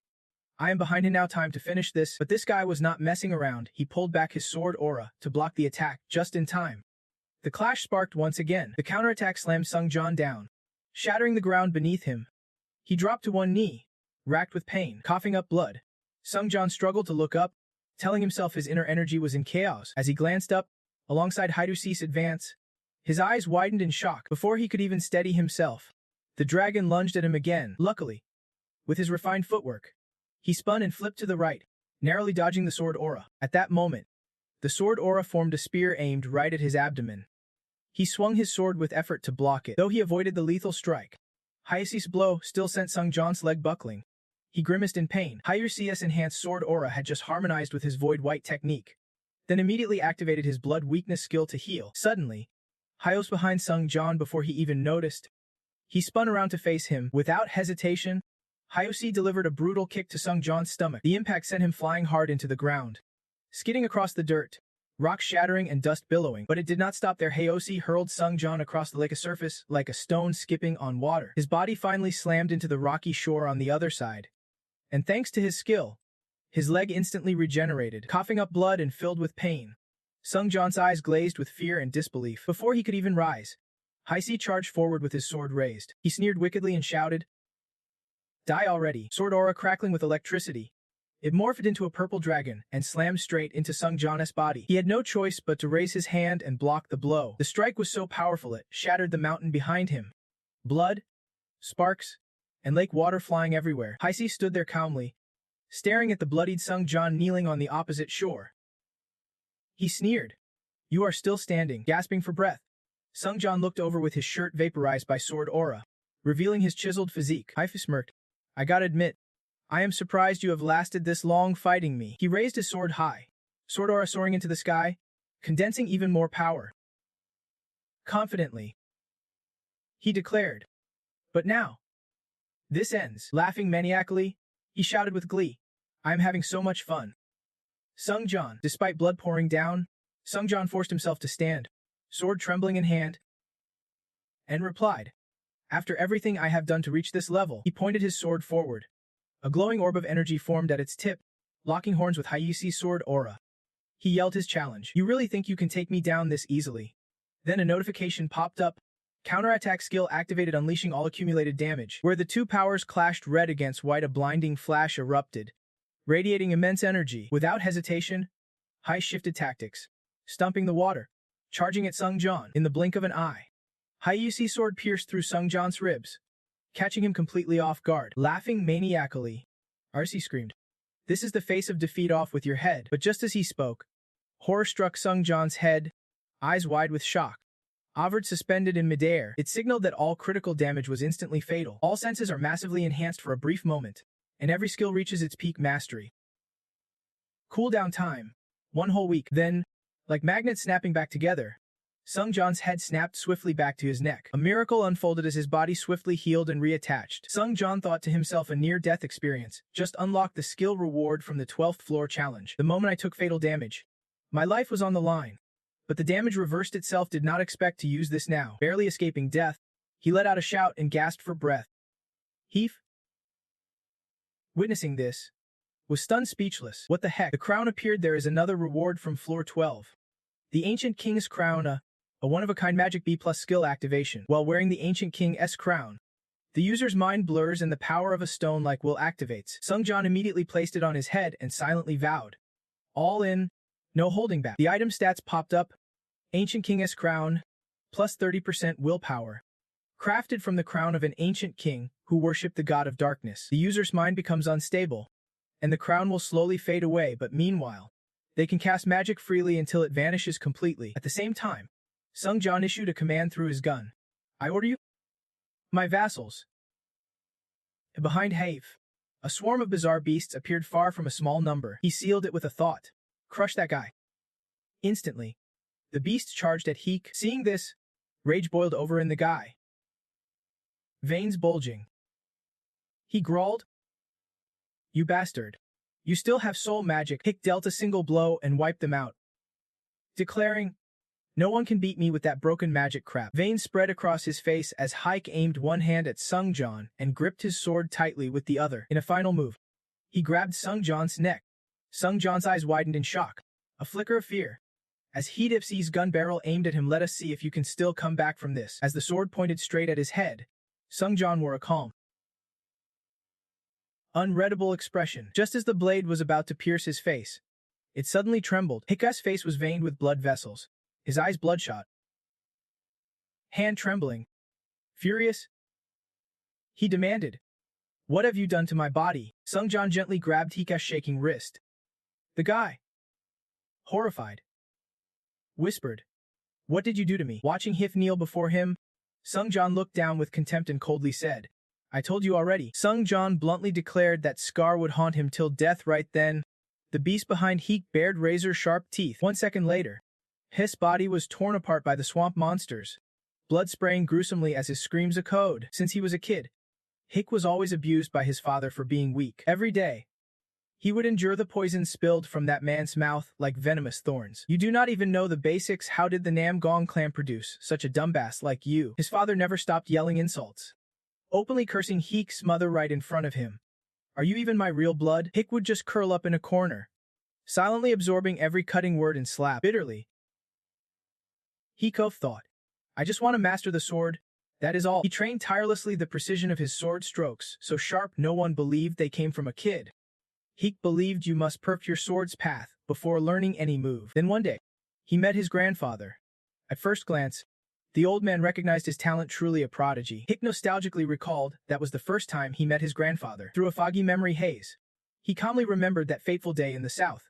[SPEAKER 1] I am behind him now, time to finish this." But this guy was not messing around. He pulled back his sword aura to block the attack just in time. The clash sparked once again. The counterattack slammed Sung Jon down, shattering the ground beneath him. He dropped to one knee, racked with pain, coughing up blood. Sung Jon struggled to look up, telling himself his inner energy was in chaos. As he glanced up, alongside Heidu's advance, his eyes widened in shock. Before he could even steady himself, the dragon lunged at him again. Luckily, with his refined footwork, he spun and flipped to the right, narrowly dodging the sword aura. At that moment, the sword aura formed a spear aimed right at his abdomen. He swung his sword with effort to block it. Though he avoided the lethal strike, Heidu's blow still sent Sung Jon's leg buckling. He grimaced in pain. Heidu's enhanced sword aura had just harmonized with his void white technique, then immediately activated his blood weakness skill to heal. Suddenly, Hai was behind Sung Jon before he even noticed. He spun around to face him. Without hesitation, Hai delivered a brutal kick to Sung Jon's stomach. The impact sent him flying hard into the ground, skidding across the dirt, rocks shattering and dust billowing. But it did not stop there. Hai hurled Sung Jon across the lake surface like a stone skipping on water. His body finally slammed into the rocky shore on the other side, and thanks to his skill, his leg instantly regenerated. Coughing up blood and filled with pain, Sung Jon's eyes glazed with fear and disbelief. Before he could even rise, Hai charged forward with his sword raised. He sneered wickedly and shouted, "Die already!" Sword aura crackling with electricity, it morphed into a purple dragon and slammed straight into Sung Jon's body. He had no choice but to raise his hand and block the blow. The strike was so powerful it shattered the mountain behind him. Blood, sparks, and lake water flying everywhere. Hai stood there calmly, staring at the bloodied Sung Jon kneeling on the opposite shore. He sneered, "You are still standing." Gasping for breath, Sung Jon looked over with his shirt vaporized by sword aura, revealing his chiseled physique. Hai smirked, "I gotta admit, I am surprised you have lasted this long fighting me." He raised his sword high, sword aura soaring into the sky, condensing even more power. Confidently, he declared, "But now, this ends." Laughing maniacally, he shouted with glee, "I am having so much fun." Sung Jon, despite blood pouring down, Sung Jon forced himself to stand, sword trembling in hand, and replied, "After everything I have done to reach this level." He pointed his sword forward. A glowing orb of energy formed at its tip, locking horns with Heidu's sword aura. He yelled his challenge, "You really think you can take me down this easily?" Then a notification popped up. Counterattack skill activated, unleashing all accumulated damage. Where the two powers clashed, red against white, a blinding flash erupted, radiating immense energy. Without hesitation, Hai shifted tactics, stumping the water, charging at Sung Jon. In the blink of an eye, Heidu's sword pierced through Sung Jon's ribs, catching him completely off guard. Laughing maniacally, Arcee screamed, "This is the face of defeat, off with your head." But just as he spoke, horror struck Sung Jon's head, eyes wide with shock. Avard suspended in midair. It signaled that all critical damage was instantly fatal. All senses are massively enhanced for a brief moment, and every skill reaches its peak mastery. Cooldown time, 1 whole week. Then, like magnets snapping back together, Sung Jon's head snapped swiftly back to his neck. A miracle unfolded as his body swiftly healed and reattached. Sung Jon thought to himself, a near-death experience just unlocked the skill reward from the 12th floor challenge. The moment I took fatal damage, my life was on the line. But the damage reversed itself. Did not expect to use this now. Barely escaping death, he let out a shout and gasped for breath. Heaf, witnessing this, was stunned speechless. What the heck? The crown appeared. There is another reward from floor 12. The Ancient King's Crown, a one-of-a-kind magic B+ skill activation. While wearing the Ancient King's crown, the user's mind blurs and the power of a stone-like will activates. Sung Jon immediately placed it on his head and silently vowed, "All in, no holding back." The item stats popped up. Ancient King's Crown, plus 30% willpower. Crafted from the crown of an ancient king who worshipped the god of darkness. The user's mind becomes unstable, and the crown will slowly fade away, but meanwhile, they can cast magic freely until it vanishes completely. At the same time, Sung Jon issued a command through his gun. "I order you, my vassals." Behind Have, a swarm of bizarre beasts appeared far from a small number. He sealed it with a thought. Crush that guy. Instantly, the beast charged at Heek. Seeing this, rage boiled over in the guy. Veins bulging. He growled, "You bastard. You still have soul magic." Heek dealt a single blow and wiped them out, declaring, "No one can beat me with that broken magic crap." Veins spread across his face as Hike aimed one hand at Sungjan and gripped his sword tightly with the other. In a final move, he grabbed Sungjan's neck. Sungjan's eyes widened in shock, a flicker of fear. As Heedipsy's gun barrel aimed at him, "Let us see if you can still come back from this." As the sword pointed straight at his head, Sungjan wore a calm, unreadable expression. Just as the blade was about to pierce his face, it suddenly trembled. Hika's face was veined with blood vessels, his eyes bloodshot. Hand trembling. Furious, he demanded, "What have you done to my body?" Sungjan gently grabbed Hika's shaking wrist. The guy, horrified, whispered, "What did you do to me?" Watching Hif kneel before him, Sungjan looked down with contempt and coldly said, "I told you already." Sungjan bluntly declared that scar would haunt him till death. Right then, the beast behind Heek bared razor-sharp teeth. 1 second later, his body was torn apart by the swamp monsters, blood spraying gruesomely as his screams echoed. Since he was a kid, Heek was always abused by his father for being weak. Every day, he would endure the poison spilled from that man's mouth like venomous thorns. "You do not even know the basics. How did the Namgong clan produce such a dumbass like you?" His father never stopped yelling insults, openly cursing Heek's mother right in front of him. "Are you even my real blood?" Heek would just curl up in a corner, silently absorbing every cutting word and slap. Bitterly, Heekov thought, "I just want to master the sword, that is all." He trained tirelessly, the precision of his sword strokes so sharp no one believed they came from a kid. Heek believed you must perfect your sword's path before learning any move. Then one day, he met his grandfather. At first glance, the old man recognized his talent, truly a prodigy. Heek nostalgically recalled that was the first time he met his grandfather. Through a foggy memory haze, he calmly remembered that fateful day in the south,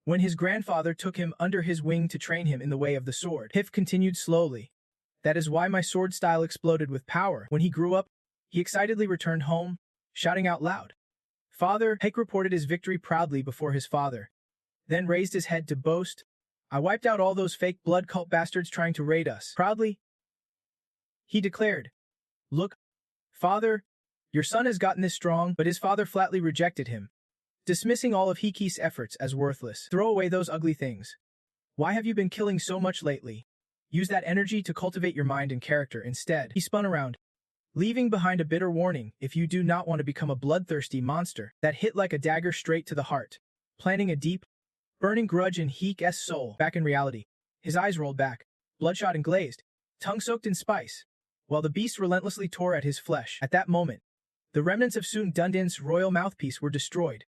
[SPEAKER 1] when his grandfather took him under his wing to train him in the way of the sword. Hif continued slowly, "That is why my sword style exploded with power. When he grew up, he excitedly returned home, shouting out loud, 'Father!'" Heik reported his victory proudly before his father, then raised his head to boast, "I wiped out all those fake blood cult bastards trying to raid us." Proudly, he declared, "Look, father, your son has gotten this strong." But his father flatly rejected him, dismissing all of Hiki's efforts as worthless. "Throw away those ugly things. Why have you been killing so much lately? Use that energy to cultivate your mind and character instead." He spun around, leaving behind a bitter warning, "If you do not want to become a bloodthirsty monster." That hit like a dagger straight to the heart, planting a deep, burning grudge in Heek's soul. Back in reality, his eyes rolled back, bloodshot and glazed, tongue soaked in spice, while the beast relentlessly tore at his flesh. At that moment, the remnants of Sun Dundin's royal mouthpiece were destroyed,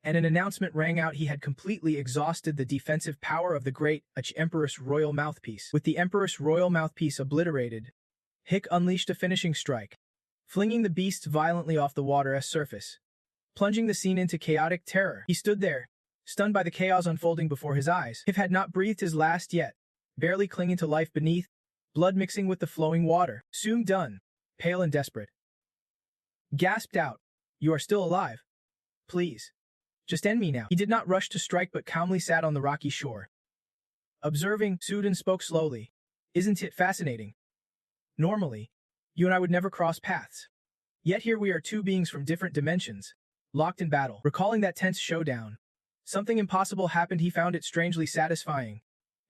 [SPEAKER 1] and an announcement rang out: he had completely exhausted the defensive power of the great Empress royal mouthpiece. With the Empress royal mouthpiece obliterated, Hick unleashed a finishing strike, flinging the beast violently off the water's surface, plunging the scene into chaotic terror. He stood there, stunned by the chaos unfolding before his eyes. Hif had not breathed his last yet, barely clinging to life beneath, blood mixing with the flowing water. Soon done, pale and desperate, gasped out, "You are still alive. Please, just end me now." He did not rush to strike but calmly sat on the rocky shore. Observing, Suden spoke slowly, "Isn't it fascinating? Normally, you and I would never cross paths. Yet here we are, two beings from different dimensions, locked in battle." Recalling that tense showdown, something impossible happened. He found it strangely satisfying,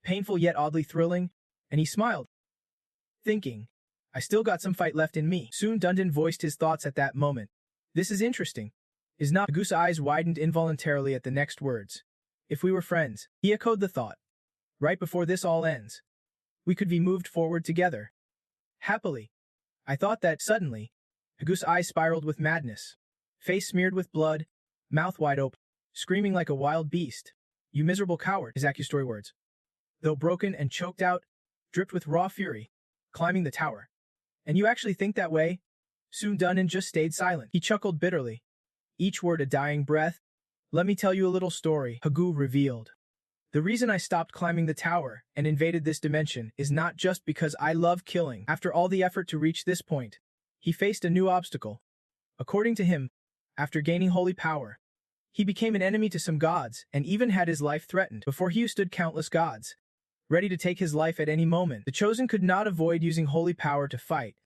[SPEAKER 1] painful yet oddly thrilling, and he smiled, thinking, "I still got some fight left in me." Soon Dundin voiced his thoughts at that moment. "This is interesting, is not?" Hagu's eyes widened involuntarily at the next words. "If we were friends," he echoed the thought, "right before this all ends, we could be moved forward together. Happily." I thought that. Suddenly, Hagu's eyes spiraled with madness, face smeared with blood, mouth wide open, screaming like a wild beast. "You miserable coward," his accusatory words, though broken and choked out, dripped with raw fury, climbing the tower. "And you actually think that way?" Soon Dunnan just stayed silent. He chuckled bitterly, each word a dying breath. "Let me tell you a little story," Hagu revealed. "The reason I stopped climbing the tower and invaded this dimension is not just because I love killing. After all the effort to reach this point, he faced a new obstacle. According to him, after gaining holy power, He became an enemy to some gods, and even had his life threatened. Before Hugh stood countless gods, ready to take his life at any moment. The Chosen could not avoid using holy power to fight,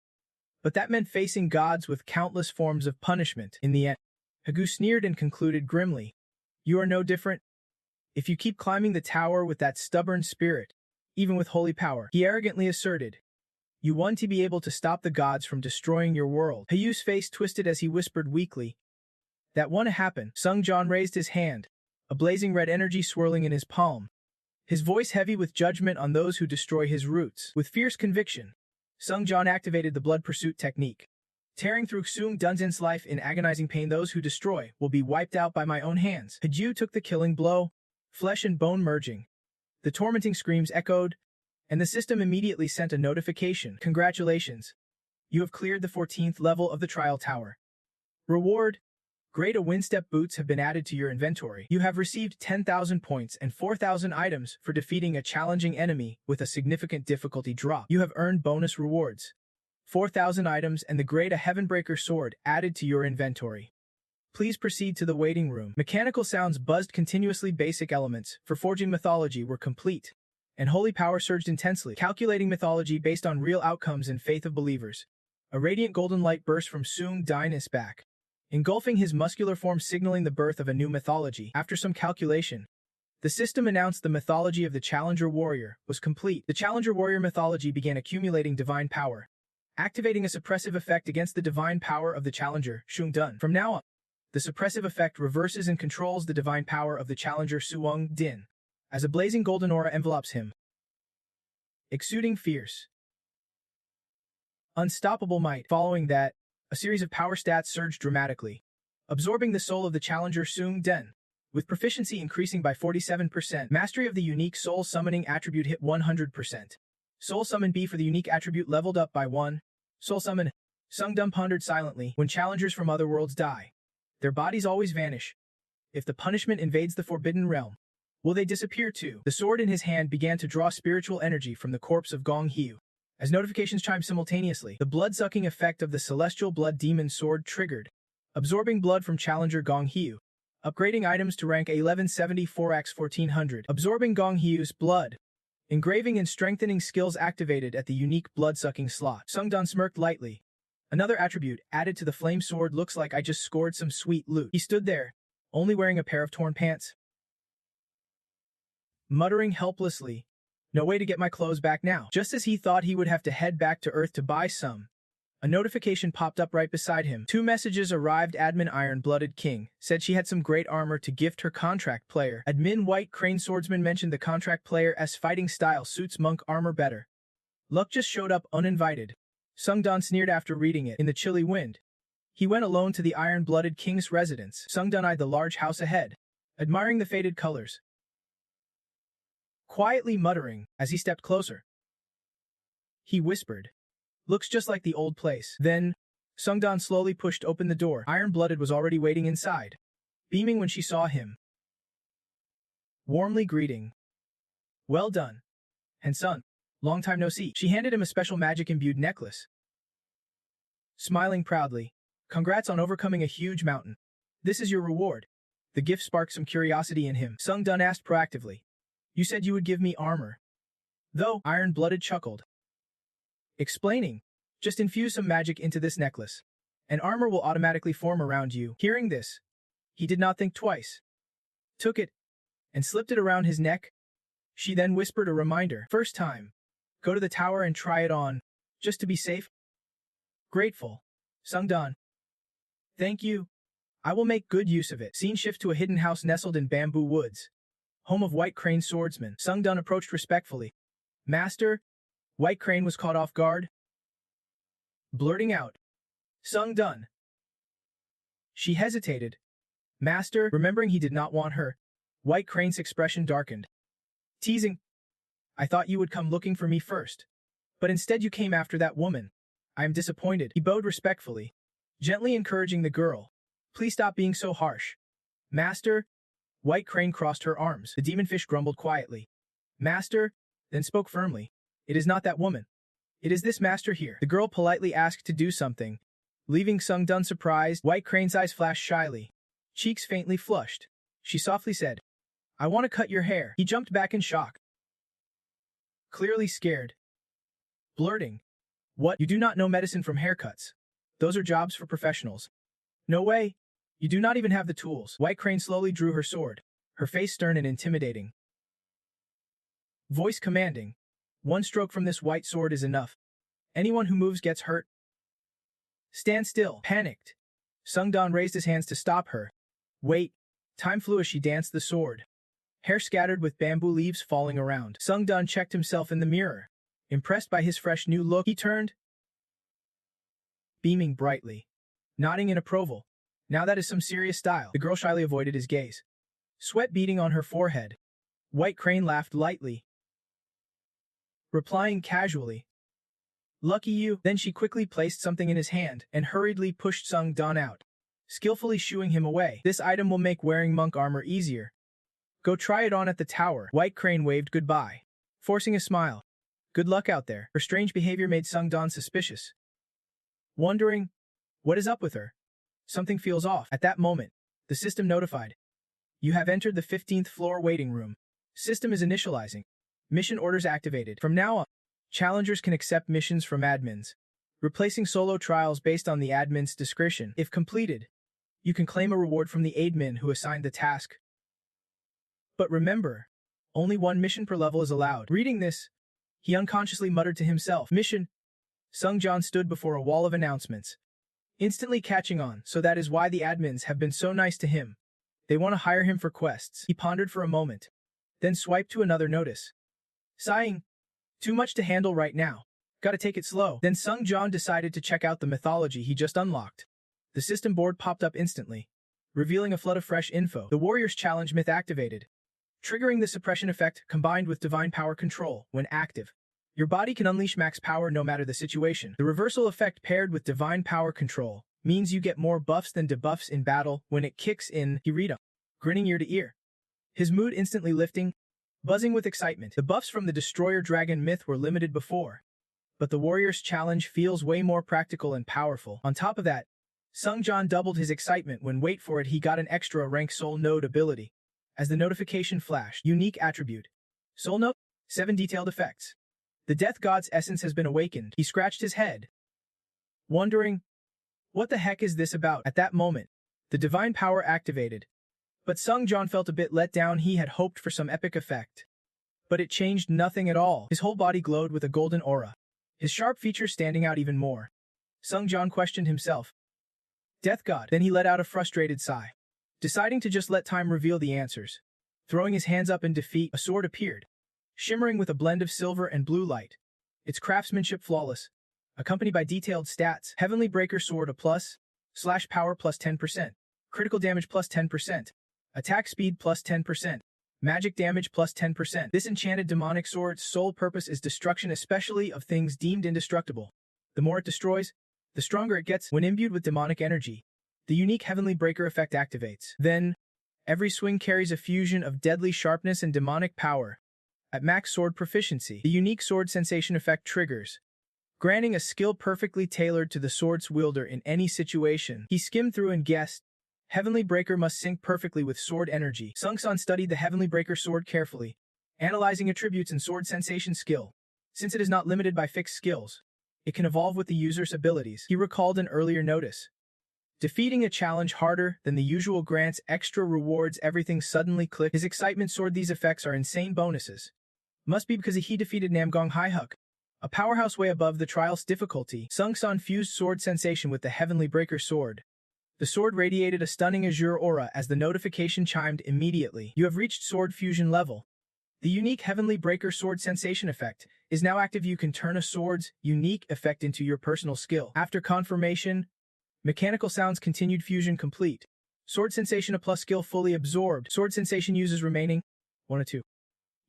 [SPEAKER 1] but that meant facing gods with countless forms of punishment. In the end, Hagu sneered and concluded grimly, "You are no different. If you keep climbing the tower with that stubborn spirit, even with holy power," he arrogantly asserted, "you want to be able to stop the gods from destroying your world." Hayu's face twisted as he whispered weakly, "That won't happen." Sung John raised his hand, a blazing red energy swirling in his palm, his voice heavy with judgment on those who destroy his roots. With fierce conviction, Sung John activated the blood pursuit technique. Tearing through Sung Dunzin's life in agonizing pain, those who destroy will be wiped out by my own hands. Haju took the killing blow, flesh and bone merging. The tormenting screams echoed, and the system immediately sent a notification. "Congratulations. You have cleared the 14th level of the trial tower. Reward: Great Winstep boots have been added to your inventory. You have received 10,000 points and 4,000 items for defeating a challenging enemy with a significant difficulty drop. You have earned bonus rewards: 4,000 items and the Great Heavenbreaker sword added to your inventory. Please proceed to the waiting room." Mechanical sounds buzzed continuously. Basic elements for forging mythology were complete, and holy power surged intensely, calculating mythology based on real outcomes and faith of believers. A radiant golden light burst from Sung Dinus' back, engulfing his muscular form, signaling the birth of a new mythology. After some calculation, the system announced the mythology of the Challenger Warrior was complete. The Challenger Warrior mythology began accumulating divine power, activating a suppressive effect against the divine power of the Challenger, Shung Dun. From now on, the suppressive effect reverses and controls the divine power of the Challenger Suung Din, as a blazing golden aura envelops him, exuding fierce, unstoppable might. Following that, a series of power stats surged dramatically, absorbing the soul of the Challenger Sung Den, with proficiency increasing by 47%. Mastery of the unique soul summoning attribute hit 100%. Soul Summon B for the unique attribute leveled up by 1. Soul Summon. Sung Dun pondered silently. When challengers from other worlds die, their bodies always vanish. If the punishment invades the Forbidden Realm, will they disappear too? The sword in his hand began to draw spiritual energy from the corpse of Gong Hiu. As notifications chimed simultaneously, the blood-sucking effect of the Celestial Blood Demon Sword triggered, absorbing blood from Challenger Gong Hiu, upgrading items to rank 1174x 1400, absorbing Gong Hiu's blood, engraving and strengthening skills activated at the unique blood-sucking slot. Sung Dun smirked lightly. Another attribute added to the flame sword. Looks like I just scored some sweet loot. He stood there, only wearing a pair of torn pants, muttering helplessly, "No way to get my clothes back now." Just as he thought he would have to head back to Earth to buy some, a notification popped up right beside him. 2 messages arrived. Admin Iron-Blooded King said she had some great armor to gift her contract player. Admin White Crane Swordsman mentioned the contract player's fighting style suits monk armor better. Luck just showed up uninvited. Sung Dun sneered after reading it. In the chilly wind, he went alone to the Iron-Blooded King's residence. Sung Dun eyed the large house ahead, admiring the faded colors, quietly muttering as he stepped closer. He whispered, "Looks just like the old place." Then, Sung Dun slowly pushed open the door. Iron-Blooded was already waiting inside, beaming when she saw him, warmly greeting, "Well done, Hansun. Long time no see." She handed him a special magic-imbued necklace, smiling proudly. "Congrats on overcoming a huge mountain. This is your reward." The gift sparked some curiosity in him. Sung Dun asked proactively, "You said you would give me armor, though?" Iron-Blooded chuckled, explaining, "Just infuse some magic into this necklace, and armor will automatically form around you." Hearing this, he did not think twice, took it, and slipped it around his neck. She then whispered a reminder, "First time, go to the tower and try it on, just to be safe." Grateful, Sung Dun. "Thank you. I will make good use of it." Scene shift to a hidden house nestled in bamboo woods, home of White Crane Swordsman. Sung Dun approached respectfully. "Master?" White Crane was caught off guard, blurting out, "Sung Dun." She hesitated. "Master?" Remembering he did not want her, White Crane's expression darkened. Teasing, "I thought you would come looking for me first, but instead you came after that woman. I am disappointed." He bowed respectfully, gently encouraging the girl. "Please stop being so harsh." "Master?" White Crane crossed her arms. The demonfish grumbled quietly. "Master?" Then spoke firmly. "It is not that woman. It is this master here." The girl politely asked to do something, leaving Sung Dun surprised. White Crane's eyes flashed shyly, cheeks faintly flushed. She softly said, "I want to cut your hair." He jumped back in shock, clearly scared, blurting, "What? You do not know medicine from haircuts. Those are jobs for professionals." "No way. You do not even have the tools." White Crane slowly drew her sword, her face stern and intimidating. Voice commanding, "One stroke from this white sword is enough. Anyone who moves gets hurt." "Stand still." Panicked, Sungdan raised his hands to stop her. "Wait." Time flew as she danced the sword, hair scattered with bamboo leaves falling around. Sungdan checked himself in the mirror. Impressed by his fresh new look, he turned, beaming brightly, nodding in approval. "Now that is some serious style." The girl shyly avoided his gaze, sweat beading on her forehead. White Crane laughed lightly, replying casually, "Lucky you." Then she quickly placed something in his hand and hurriedly pushed Sungdan out, skillfully shooing him away. "This item will make wearing monk armor easier. Go try it on at the tower." White Crane waved goodbye, forcing a smile. "Good luck out there." Her strange behavior made Sungdan suspicious, wondering, what is up with her? Something feels off. At that moment, the system notified, "You have entered the 15th floor waiting room. System is initializing. Mission orders activated. From now on, challengers can accept missions from admins, replacing solo trials based on the admin's discretion. If completed, you can claim a reward from the admin who assigned the task. But remember, only one mission per level is allowed." Reading this, he unconsciously muttered to himself, "Mission." Sungjan stood before a wall of announcements, instantly catching on. So that is why the admins have been so nice to him. They want to hire him for quests. He pondered for a moment, then swiped to another notice, sighing, "Too much to handle right now. Gotta take it slow." Then Sungjan decided to check out the mythology he just unlocked. The system board popped up instantly, revealing a flood of fresh info. The Warrior's Challenge myth activated, triggering the suppression effect combined with divine power control. When active, your body can unleash max power no matter the situation. The reversal effect paired with divine power control means you get more buffs than debuffs in battle when it kicks in. He read up, grinning ear to ear, his mood instantly lifting, buzzing with excitement. The buffs from the Destroyer Dragon myth were limited before, but the Warrior's Challenge feels way more practical and powerful. On top of that, Sungjan doubled his excitement when, wait for it, he got an extra rank Soul Node ability. As the notification flashed, unique attribute, Soul Node, 7 detailed effects. The Death God's essence has been awakened. He scratched his head, wondering, what the heck is this about? At that moment, the divine power activated, but Sungjan felt a bit let down. He had hoped for some epic effect, but it changed nothing at all. His whole body glowed with a golden aura, his sharp features standing out even more. Sungjan questioned himself, "Death God?" Then he let out a frustrated sigh, deciding to just let time reveal the answers. Throwing his hands up in defeat, a sword appeared, shimmering with a blend of silver and blue light, its craftsmanship flawless, accompanied by detailed stats. Heavenly Breaker Sword: a plus, slash power plus 10%, critical damage plus 10%, attack speed plus 10%, magic damage plus 10%. This enchanted demonic sword's sole purpose is destruction, especially of things deemed indestructible. The more it destroys, the stronger it gets. When imbued with demonic energy, the unique Heavenly Breaker effect activates. Then, every swing carries a fusion of deadly sharpness and demonic power. At max sword proficiency, the unique sword sensation effect triggers, granting a skill perfectly tailored to the sword's wielder in any situation. He skimmed through and guessed, Heavenly Breaker must sync perfectly with sword energy. Sungsan studied the Heavenly Breaker sword carefully, analyzing attributes and sword sensation skill. Since it is not limited by fixed skills, it can evolve with the user's abilities. He recalled an earlier notice. Defeating a challenge harder than the usual grants extra rewards. Everything suddenly clicked. His excitement soared. These effects are insane bonuses. Must be because he defeated Namgong Haihuk, a powerhouse way above the trial's difficulty. Sungsan fused sword sensation with the Heavenly Breaker sword. The sword radiated a stunning azure aura as the notification chimed immediately. You have reached sword fusion level. The unique Heavenly Breaker sword sensation effect is now active. You can turn a sword's unique effect into your personal skill. After confirmation, mechanical sounds continued. Fusion complete. Sword sensation: a plus skill fully absorbed. Sword sensation uses remaining 1 or 2.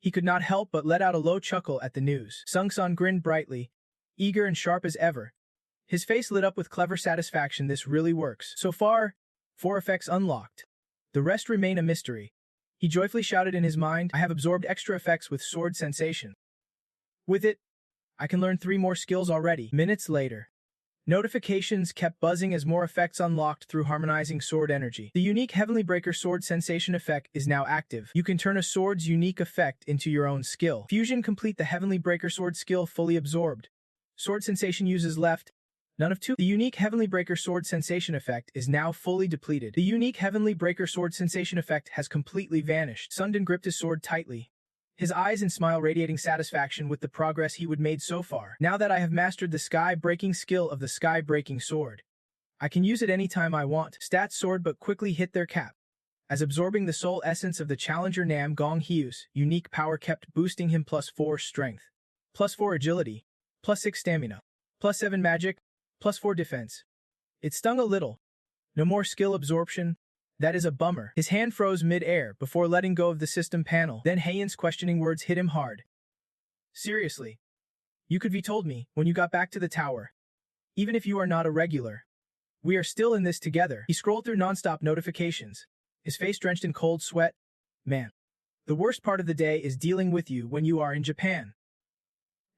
[SPEAKER 1] He could not help but let out a low chuckle at the news. Sungsan grinned brightly, eager and sharp as ever. His face lit up with clever satisfaction. This really works. So far, 4 effects unlocked. The rest remain a mystery. He joyfully shouted in his mind, I have absorbed extra effects with sword sensation. With it, I can learn 3 more skills already. Minutes later, Notifications kept buzzing as more effects unlocked through harmonizing sword energy. The unique Heavenly Breaker sword sensation effect is now active. You can turn a sword's unique effect into your own skill. Fusion complete. The Heavenly Breaker sword skill fully absorbed. Sword sensation uses left. None of two. The unique Heavenly Breaker sword sensation effect is now fully depleted. The unique Heavenly Breaker sword sensation effect has completely vanished. Sungdon gripped his sword tightly, his eyes and smile radiating satisfaction with the progress he would made so far. Now that I have mastered the sky-breaking skill of the sky-breaking sword, I can use it anytime I want. Stats soared but quickly hit their cap, as absorbing the soul essence of the challenger Nam Gong Hyu's unique power kept boosting him +4 strength, +4 agility, +6 stamina, +7 magic, +4 defense. It stung a little. No more skill absorption. That is a bummer. His hand froze mid-air before letting go of the system panel. Then Heian's questioning words hit him hard. Seriously? You could have told me when you got back to the tower. Even if you are not a regular. We are still in this together. He scrolled through non-stop notifications, his face drenched in cold sweat. Man, the worst part of the day is dealing with you when you are in Japan.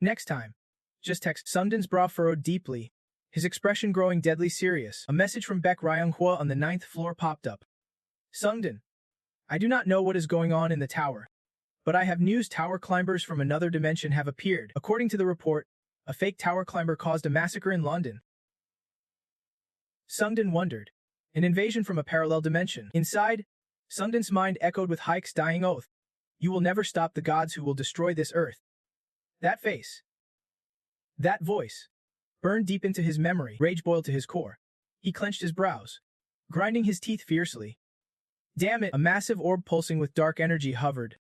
[SPEAKER 1] Next time. Just text. Sungdon's brow furrowed deeply, his expression growing deadly serious. A message from Baek Ryunghwa on the 9th floor popped up. Sungdon, I do not know what is going on in the tower, but I have news. Tower climbers from another dimension have appeared. According to the report, a fake tower climber caused a massacre in London. Sungdon wondered. An invasion from a parallel dimension. Inside, Sungdon's mind echoed with Haik's dying oath. You will never stop the gods who will destroy this earth. That face. That voice. Burned deep into his memory. Rage boiled to his core. He clenched his brows, grinding his teeth fiercely. Damn it! A massive orb pulsing with dark energy hovered,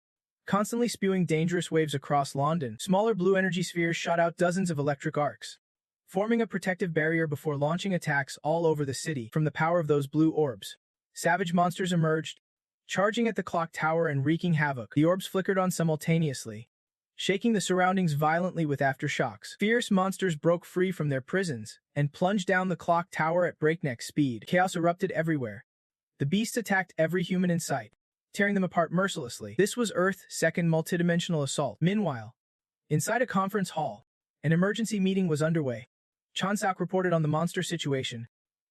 [SPEAKER 1] constantly spewing dangerous waves across London. Smaller blue energy spheres shot out dozens of electric arcs, forming a protective barrier before launching attacks all over the city. From the power of those blue orbs, savage monsters emerged, charging at the clock tower and wreaking havoc. The orbs flickered on simultaneously, shaking the surroundings violently with aftershocks. Fierce monsters broke free from their prisons and plunged down the clock tower at breakneck speed. Chaos erupted everywhere. The beasts attacked every human in sight, tearing them apart mercilessly. This was Earth's second multidimensional assault. Meanwhile, inside a conference hall, an emergency meeting was underway. Chansak reported on the monster situation,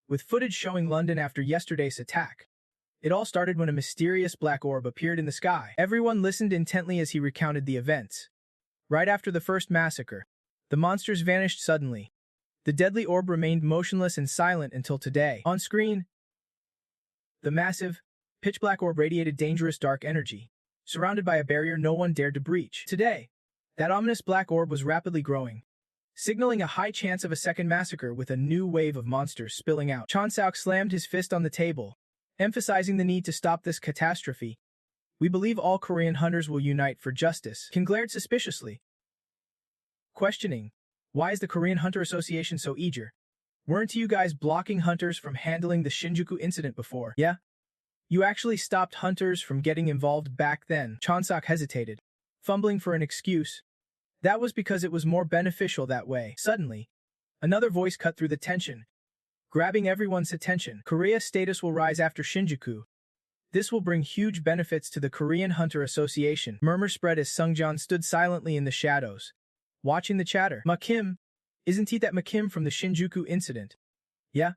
[SPEAKER 1] with footage showing London after yesterday's attack. It all started when a mysterious black orb appeared in the sky. Everyone listened intently as he recounted the events. Right after the first massacre, the monsters vanished suddenly. The deadly orb remained motionless and silent until today. On screen, the massive, pitch-black orb radiated dangerous dark energy, surrounded by a barrier no one dared to breach. Today, that ominous black orb was rapidly growing, signaling a high chance of a second massacre with a new wave of monsters spilling out. Chansak slammed his fist on the table, emphasizing the need to stop this catastrophe. We believe all Korean hunters will unite for justice. Kim glared suspiciously, questioning, why is the Korean Hunter Association so eager? Weren't you guys blocking hunters from handling the Shinjuku incident before? Yeah? You actually stopped hunters from getting involved back then. Chansak hesitated, fumbling for an excuse. That was because it was more beneficial that way. Suddenly, another voice cut through the tension, grabbing everyone's attention. Korea's status will rise after Shinjuku. This will bring huge benefits to the Korean Hunter Association. Murmurs spread as Sungjan stood silently in the shadows, watching the chatter. Ma-Kim, isn't he that Ma-Kim from the Shinjuku incident? Yeah,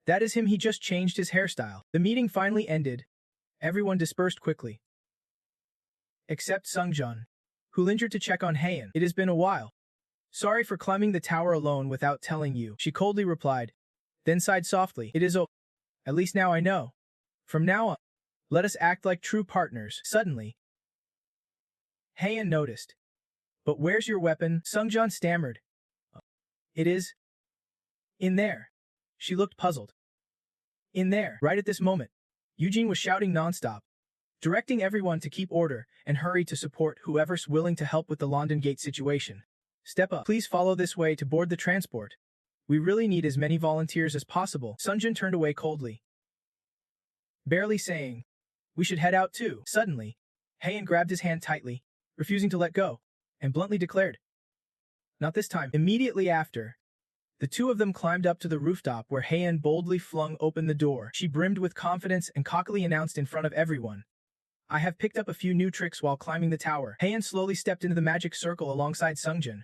[SPEAKER 1] that is him. He just changed his hairstyle. The meeting finally ended. Everyone dispersed quickly, except Sungjan, who lingered to check on Heian. It has been a while. Sorry for climbing the tower alone without telling you, she coldly replied, then sighed softly. It is at least now I know. From now on, let us act like true partners. Suddenly, Heian noticed. But where's your weapon? Sungjan stammered. It is in there. She looked puzzled. In there. Right at this moment, Eugene was shouting nonstop, directing everyone to keep order and hurry to support whoever's willing to help with the London Gate situation. Step up. Please follow this way to board the transport. We really need as many volunteers as possible. Sunjin turned away coldly, barely saying, we should head out too. Suddenly, Heian grabbed his hand tightly, refusing to let go, and bluntly declared, not this time. Immediately after, the two of them climbed up to the rooftop where Heian boldly flung open the door. She brimmed with confidence and cockily announced in front of everyone, I have picked up a few new tricks while climbing the tower. Heian slowly stepped into the magic circle alongside Sungjin,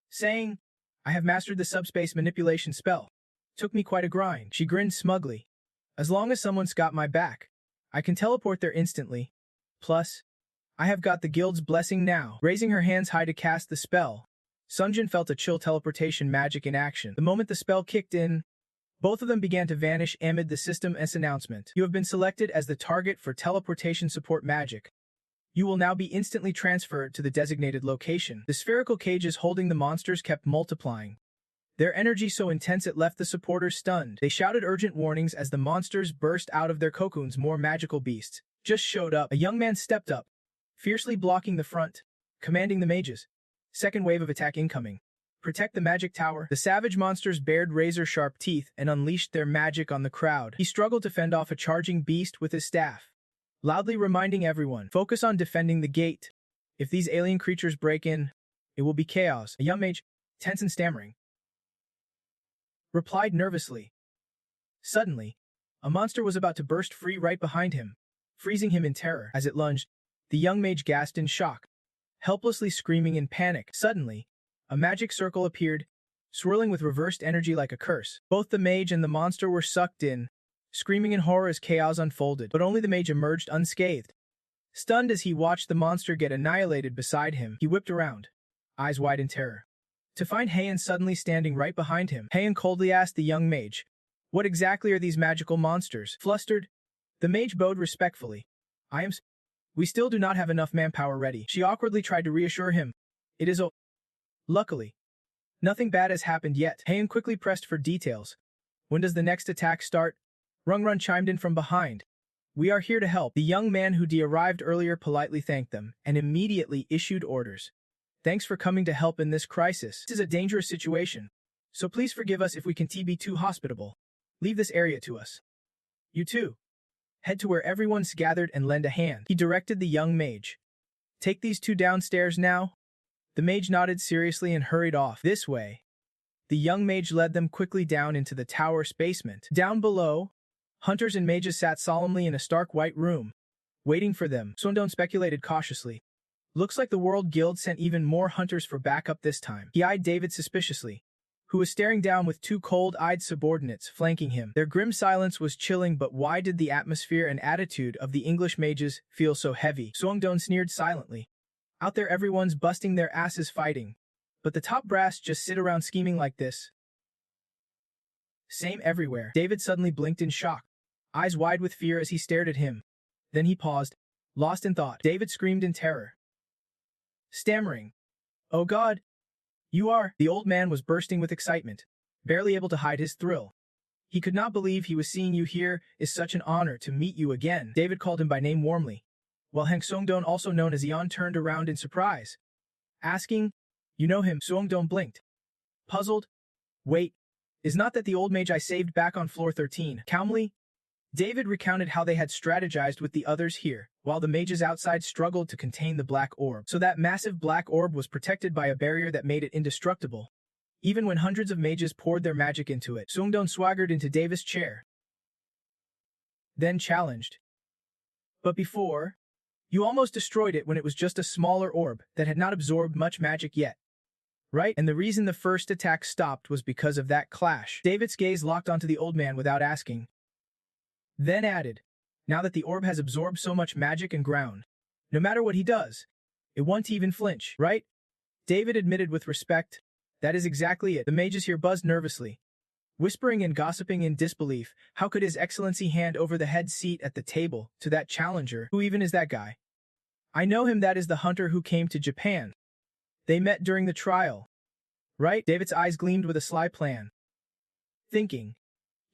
[SPEAKER 1] saying, I have mastered the subspace manipulation spell. Took me quite a grind. She grinned smugly. As long as someone's got my back, I can teleport there instantly. Plus, I have got the guild's blessing now. Raising her hands high to cast the spell, Sunjin felt a chill teleportation magic in action. The moment the spell kicked in, both of them began to vanish amid the system's announcement. You have been selected as the target for teleportation support magic. You will now be instantly transferred to the designated location. The spherical cages holding the monsters kept multiplying. Their energy so intense it left the supporters stunned. They shouted urgent warnings as the monsters burst out of their cocoons. More magical beasts just showed up. A young man stepped up, fiercely blocking the front, commanding the mages. Second wave of attack incoming. Protect the magic tower. The savage monsters bared razor-sharp teeth and unleashed their magic on the crowd. He struggled to fend off a charging beast with his staff, loudly reminding everyone, focus on defending the gate. If these alien creatures break in, it will be chaos. A young mage, tense and stammering, replied nervously. Suddenly, a monster was about to burst free right behind him, freezing him in terror. As it lunged, the young mage gasped in shock, helplessly screaming in panic. Suddenly, a magic circle appeared, swirling with reversed energy like a curse. Both the mage and the monster were sucked in, screaming in horror as chaos unfolded, but only the mage emerged unscathed. Stunned as he watched the monster get annihilated beside him, he whipped around, eyes wide in terror, to find Heian suddenly standing right behind him. Heian coldly asked the young mage, "What exactly are these magical monsters?" Flustered, the mage bowed respectfully. We still do not have enough manpower ready." She awkwardly tried to reassure him. "It is Luckily, nothing bad has happened yet." Heian quickly pressed for details. "When does the next attack start?" Rungrun chimed in from behind. "We are here to help." The young man who arrived earlier politely thanked them and immediately issued orders. "Thanks for coming to help in this crisis. This is a dangerous situation, so please forgive us if we can be too hospitable. Leave this area to us. You too. Head to where everyone's gathered and lend a hand." He directed the young mage. "Take these two downstairs now." The mage nodded seriously and hurried off. This way. The young mage led them quickly down into the tower's basement. Down below, hunters and mages sat solemnly in a stark white room, waiting for them. Sundon speculated cautiously. "Looks like the World Guild sent even more hunters for backup this time." He eyed David suspiciously, who was staring down with two cold-eyed subordinates flanking him. Their grim silence was chilling, but why did the atmosphere and attitude of the English mages feel so heavy? Sungdon sneered silently. "Out there everyone's busting their asses fighting, but the top brass just sit around scheming like this. Same everywhere." David suddenly blinked in shock, eyes wide with fear as he stared at him. Then he paused, lost in thought. David screamed in terror, stammering, "Oh God! You are—" The old man was bursting with excitement, barely able to hide his thrill. He could not believe he was seeing you here. "Is such an honor to meet you again." David called him by name warmly, while Hank Sungdon, also known as Eon, turned around in surprise, asking, "You know him?" Sungdon blinked, puzzled. "Wait, is not that the old mage I saved back on floor 13? Calmly, David recounted how they had strategized with the others here, while the mages outside struggled to contain the black orb. So that massive black orb was protected by a barrier that made it indestructible, even when hundreds of mages poured their magic into it. Sungdon swaggered into David's chair, then challenged, "But before, you almost destroyed it when it was just a smaller orb that had not absorbed much magic yet, right? And the reason the first attack stopped was because of that clash." David's gaze locked onto the old man without asking, then added, "Now that the orb has absorbed so much magic and ground, no matter what he does, it won't even flinch, right?" David admitted with respect, "That is exactly it." The mages here buzzed nervously, whispering and gossiping in disbelief. How could His Excellency hand over the head seat at the table to that challenger? Who even is that guy? "I know him. That is the hunter who came to Japan. They met during the trial, right?" David's eyes gleamed with a sly plan, thinking,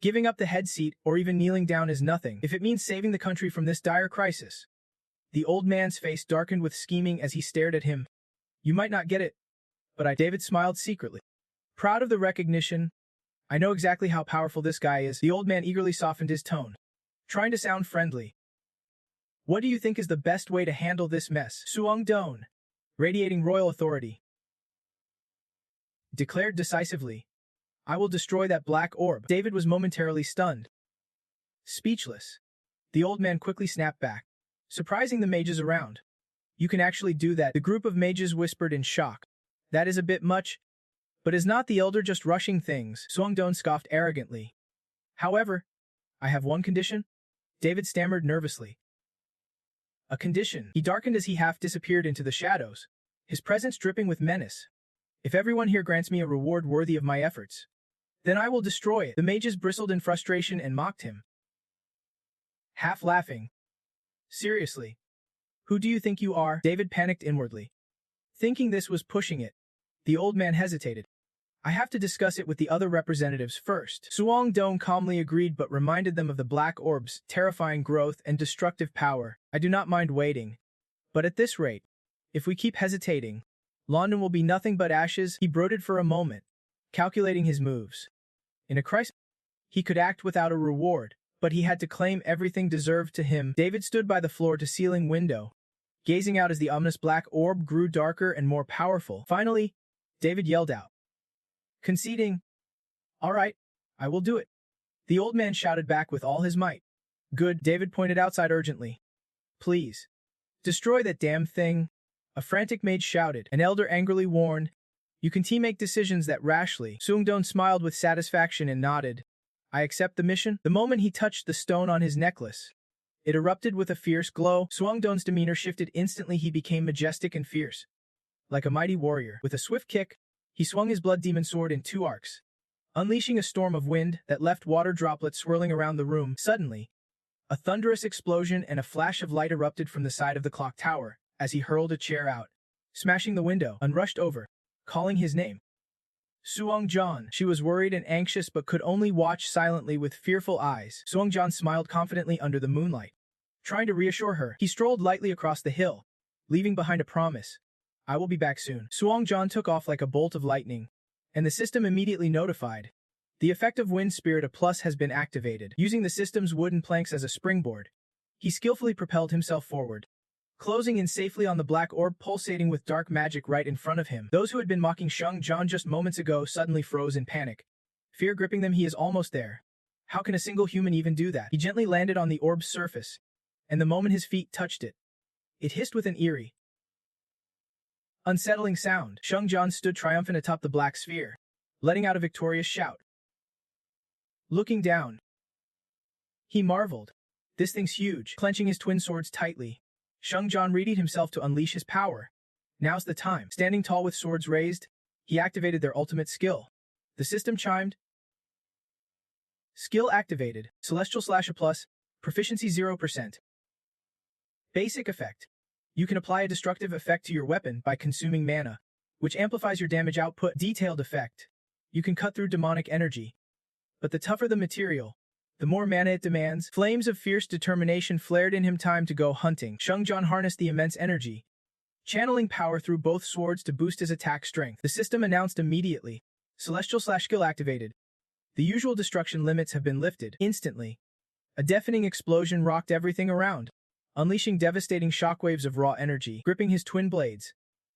[SPEAKER 1] giving up the head seat or even kneeling down is nothing if it means saving the country from this dire crisis. The old man's face darkened with scheming as he stared at him. "You might not get it, but David smiled secretly, proud of the recognition. "I know exactly how powerful this guy is." The old man eagerly softened his tone, trying to sound friendly. "What do you think is the best way to handle this mess?" Suong Don, radiating royal authority, declared decisively, "I will destroy that black orb." David was momentarily stunned, speechless. The old man quickly snapped back, surprising the mages around. "You can actually do that?" The group of mages whispered in shock. "That is a bit much, But is not the elder just rushing things? Suangdon scoffed arrogantly. However, I have one condition? David stammered nervously. A condition. He darkened as he half disappeared into the shadows, his presence dripping with menace. If everyone here grants me a reward worthy of my efforts, then I will destroy it. The mages bristled in frustration and mocked him, half laughing. Seriously? Who do you think you are? David panicked inwardly. Thinking this was pushing it, the old man hesitated. I have to discuss it with the other representatives first. Suangdong calmly agreed but reminded them of the black orb's terrifying growth and destructive power. I do not mind waiting. But at this rate, if we keep hesitating, London will be nothing but ashes. He brooded for a moment, calculating his moves. In a crisis, he could act without a reward, but he had to claim everything deserved to him. David stood by the floor-to-ceiling window, gazing out as the ominous black orb grew darker and more powerful. Finally, David yelled out, conceding, "All right, I will do it." The old man shouted back with all his might. Good, David pointed outside urgently. Please, destroy that damn thing. A frantic mage shouted. An elder angrily warned, you can make decisions that rashly. Suangdon smiled with satisfaction and nodded. I accept the mission. The moment he touched the stone on his necklace, it erupted with a fierce glow. Suangdon's demeanor shifted instantly. He became majestic and fierce, like a mighty warrior. With a swift kick, he swung his blood demon sword in 2 arcs, unleashing a storm of wind that left water droplets swirling around the room. Suddenly, a thunderous explosion and a flash of light erupted from the side of the clock tower as he hurled a chair out, smashing the window, and rushed over, calling his name. Suangjan. She was worried and anxious but could only watch silently with fearful eyes. Suangjan smiled confidently under the moonlight, trying to reassure her. He strolled lightly across the hill, leaving behind a promise. I will be back soon. Suangjan took off like a bolt of lightning, and the system immediately notified. The effective wind spirit A+ has been activated. Using the system's wooden planks as a springboard, he skillfully propelled himself forward, closing in safely on the black orb pulsating with dark magic right in front of him. Those who had been mocking Suangjan just moments ago suddenly froze in panic, fear gripping them. He is almost there. How can a single human even do that? He gently landed on the orb's surface, and the moment his feet touched it, it hissed with an eerie, unsettling sound. Suangjan stood triumphant atop the black sphere, letting out a victorious shout. Looking down, he marveled. This thing's huge. Clenching his twin swords tightly, Suangjan readied himself to unleash his power. Now's the time. Standing tall with swords raised, he activated their ultimate skill. The system chimed. Skill activated. Celestial Slash A+, proficiency 0%. Basic effect. You can apply a destructive effect to your weapon by consuming mana, which amplifies your damage output. Detailed effect. You can cut through demonic energy, but the tougher the material, the more mana it demands. Flames of fierce determination flared in him. Time to go hunting. Suangjan harnessed the immense energy, channeling power through both swords to boost his attack strength. The system announced immediately. Celestial Slash skill activated. The usual destruction limits have been lifted. Instantly, a deafening explosion rocked everything around, unleashing devastating shockwaves of raw energy. Gripping his twin blades,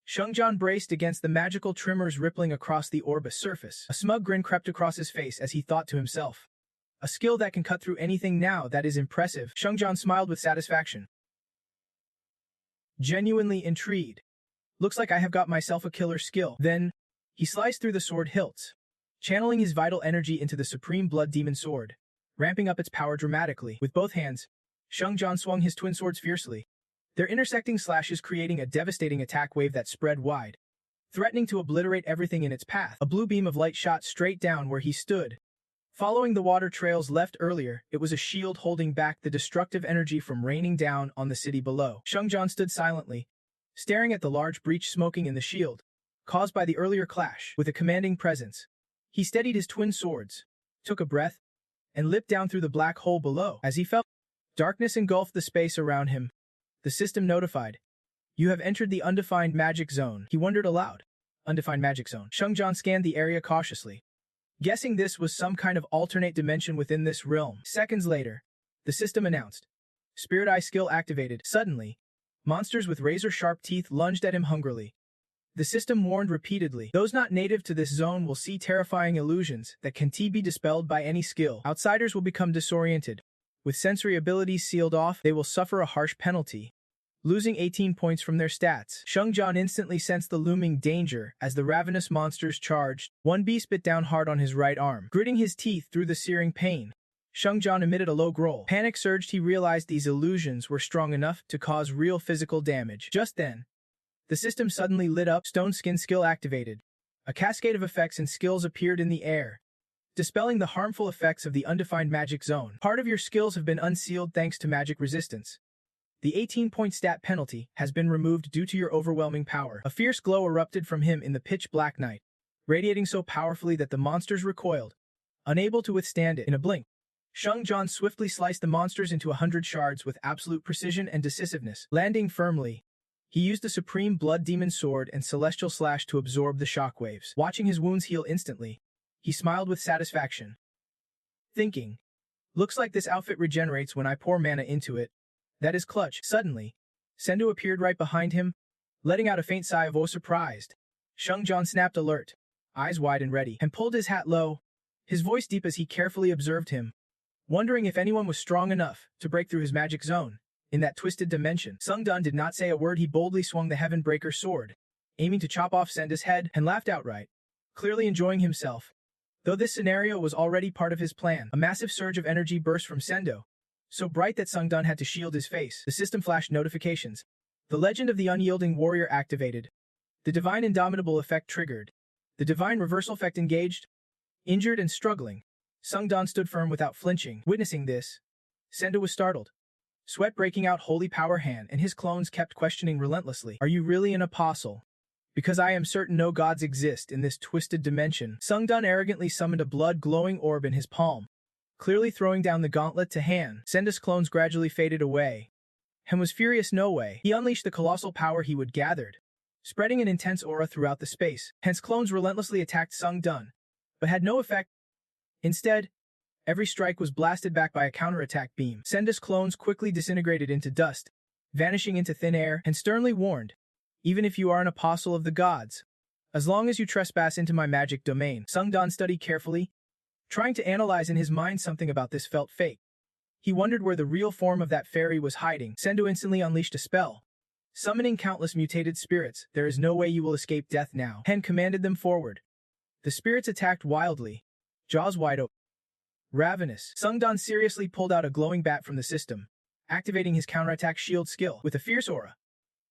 [SPEAKER 1] Suangjan braced against the magical tremors rippling across the orb's surface. A smug grin crept across his face as he thought to himself, a skill that can cut through anything. Now that is impressive. Suangjan smiled with satisfaction, genuinely intrigued. Looks like I have got myself a killer skill. Then, he sliced through the sword hilts, channeling his vital energy into the supreme blood demon sword, ramping up its power dramatically. With both hands, Suangjan swung his twin swords fiercely, their intersecting slashes creating a devastating attack wave that spread wide, threatening to obliterate everything in its path. A blue beam of light shot straight down where he stood, following the water trails left earlier. It was a shield holding back the destructive energy from raining down on the city below. Suangjan stood silently, staring at the large breach smoking in the shield, caused by the earlier clash. With a commanding presence, he steadied his twin swords, took a breath, and leapt down through the black hole below. As he fell, darkness engulfed the space around him. The system notified. You have entered the undefined magic zone. He wondered aloud. Undefined magic zone. Suangjan scanned the area cautiously, guessing this was some kind of alternate dimension within this realm. Seconds later, the system announced. Spirit Eye skill activated. Suddenly, monsters with razor-sharp teeth lunged at him hungrily. The system warned repeatedly. Those not native to this zone will see terrifying illusions that can be dispelled by any skill. Outsiders will become disoriented. With sensory abilities sealed off, they will suffer a harsh penalty. losing 18 points from their stats. Shengjan instantly sensed the looming danger as the ravenous monsters charged. One beast bit down hard on his right arm, gritting his teeth through the searing pain. Shengjan emitted a low growl. Panic surged. He realized these illusions were strong enough to cause real physical damage. Just then, the system suddenly lit up. Stone Skin skill activated. A cascade of effects and skills appeared in the air, dispelling the harmful effects of the undefined magic zone. Part of your skills have been unsealed thanks to magic resistance. The 18-point stat penalty has been removed due to your overwhelming power. A fierce glow erupted from him in the pitch-black night, radiating so powerfully that the monsters recoiled, unable to withstand it. In a blink, Shengjan swiftly sliced the monsters into 100 shards with absolute precision and decisiveness. Landing firmly, he used the Supreme Blood Demon Sword and Celestial Slash to absorb the shockwaves. Watching his wounds heal instantly, he smiled with satisfaction, thinking, "Looks like this outfit regenerates when I pour mana into it. That is clutch." Suddenly, Sendu appeared right behind him, letting out a faint sigh of surprised. Shengjan snapped alert, eyes wide and ready, and pulled his hat low, his voice deep as he carefully observed him, wondering if anyone was strong enough to break through his magic zone in that twisted dimension. Shengdan did not say a word. He boldly swung the Heaven Breaker sword, aiming to chop off Sendu's head, and laughed outright, clearly enjoying himself. Though this scenario was already part of his plan, a massive surge of energy burst from Sendu, so bright that Shengdan had to shield his face. The system flashed notifications. The Legend of the Unyielding Warrior activated. The Divine Indomitable effect triggered. The Divine Reversal effect engaged. Injured and struggling, Shengdan stood firm without flinching. Witnessing this, Sendu was startled, sweat breaking out. Holy power hand, and his clones kept questioning relentlessly, "Are you really an apostle? Because I am certain no gods exist in this twisted dimension." Shengdan arrogantly summoned a blood-glowing orb in his palm, clearly throwing down the gauntlet to Han. Sendu's clones gradually faded away. Han was furious. No way. He unleashed the colossal power he would gathered, spreading an intense aura throughout the space. Han's clones relentlessly attacked Shengdan, but had no effect. Instead, every strike was blasted back by a counterattack beam. Sendu's clones quickly disintegrated into dust, vanishing into thin air, and sternly warned, "Even if you are an apostle of the gods, as long as you trespass into my magic domain." Shengdan studied carefully, trying to analyze in his mind something about this felt fake. He wondered where the real form of that fairy was hiding. Sendu instantly unleashed a spell, summoning countless mutated spirits. "There is no way you will escape death now." Han commanded them forward. The spirits attacked wildly, jaws wide open, ravenous. Shengdan seriously pulled out a glowing bat from the system, activating his counterattack shield skill. With a fierce aura,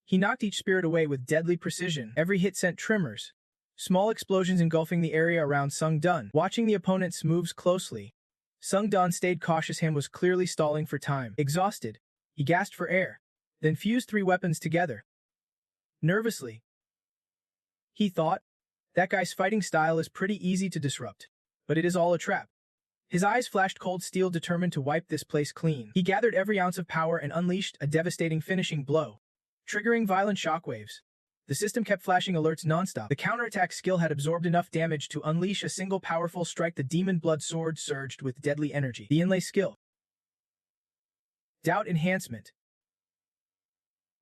[SPEAKER 1] he knocked each spirit away with deadly precision. Every hit sent tremors, small explosions engulfing the area around Shengdan. Watching the opponent's moves closely, Shengdan stayed cautious. Han was clearly stalling for time. Exhausted, he gasped for air, then fused 3 weapons together. Nervously, he thought, "That guy's fighting style is pretty easy to disrupt, but it is all a trap." His eyes flashed cold steel, determined to wipe this place clean. He gathered every ounce of power and unleashed a devastating finishing blow, triggering violent shockwaves. The system kept flashing alerts nonstop. The counterattack skill had absorbed enough damage to unleash a single powerful strike. The Demon Blood Sword surged with deadly energy. The inlay skill, Doubt Enhancement,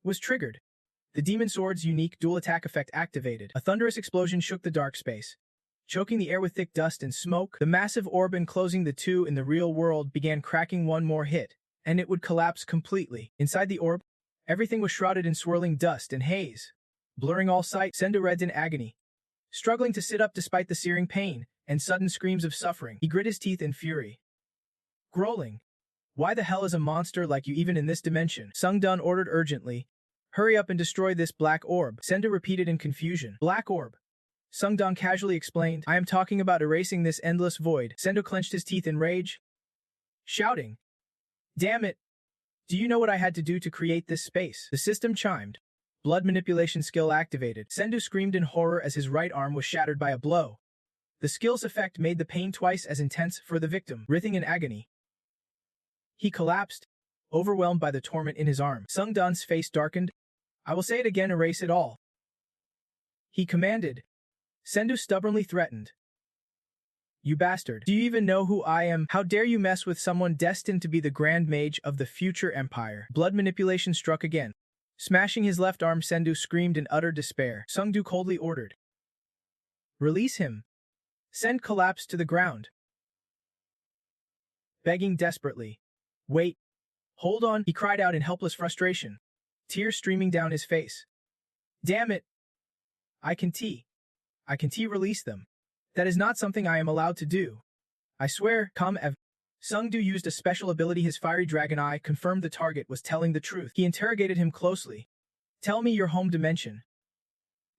[SPEAKER 1] was triggered. The Demon Sword's unique dual attack effect activated. A thunderous explosion shook the dark space, choking the air with thick dust and smoke. The massive orb enclosing the two in the real world began cracking. One more hit, and it would collapse completely. Inside the orb, everything was shrouded in swirling dust and haze, blurring all sight. Sendu read in agony, struggling to sit up despite the searing pain and sudden screams of suffering. He grit his teeth in fury, growling, "Why the hell is a monster like you even in this dimension?" Shengdan ordered urgently, "Hurry up and destroy this black orb." Sendu repeated in confusion. "Black orb?" Shengdan casually explained, "I am talking about erasing this endless void." Sendu clenched his teeth in rage, shouting, "Damn it! Do you know what I had to do to create this space?" The system chimed. Blood manipulation skill activated. Sendu screamed in horror as his right arm was shattered by a blow. The skill's effect made the pain twice as intense for the victim. Writhing in agony, he collapsed, overwhelmed by the torment in his arm. Shengdan's face darkened. "I will say it again, erase it all," he commanded. Sendu stubbornly threatened, "You bastard. Do you even know who I am? How dare you mess with someone destined to be the Grand Mage of the future empire?" Blood manipulation struck again. Smashing his left arm, Sendu screamed in utter despair. Shengdu coldly ordered, "Release him." Sendu collapsed to the ground, begging desperately. "Wait. Hold on," he cried out in helpless frustration. tears streaming down his face. Damn it! I can release them. That is not something I am allowed to do. I swear, Sungdu used a special ability. His fiery dragon eye confirmed the target was telling the truth. He interrogated him closely. Tell me your home dimension.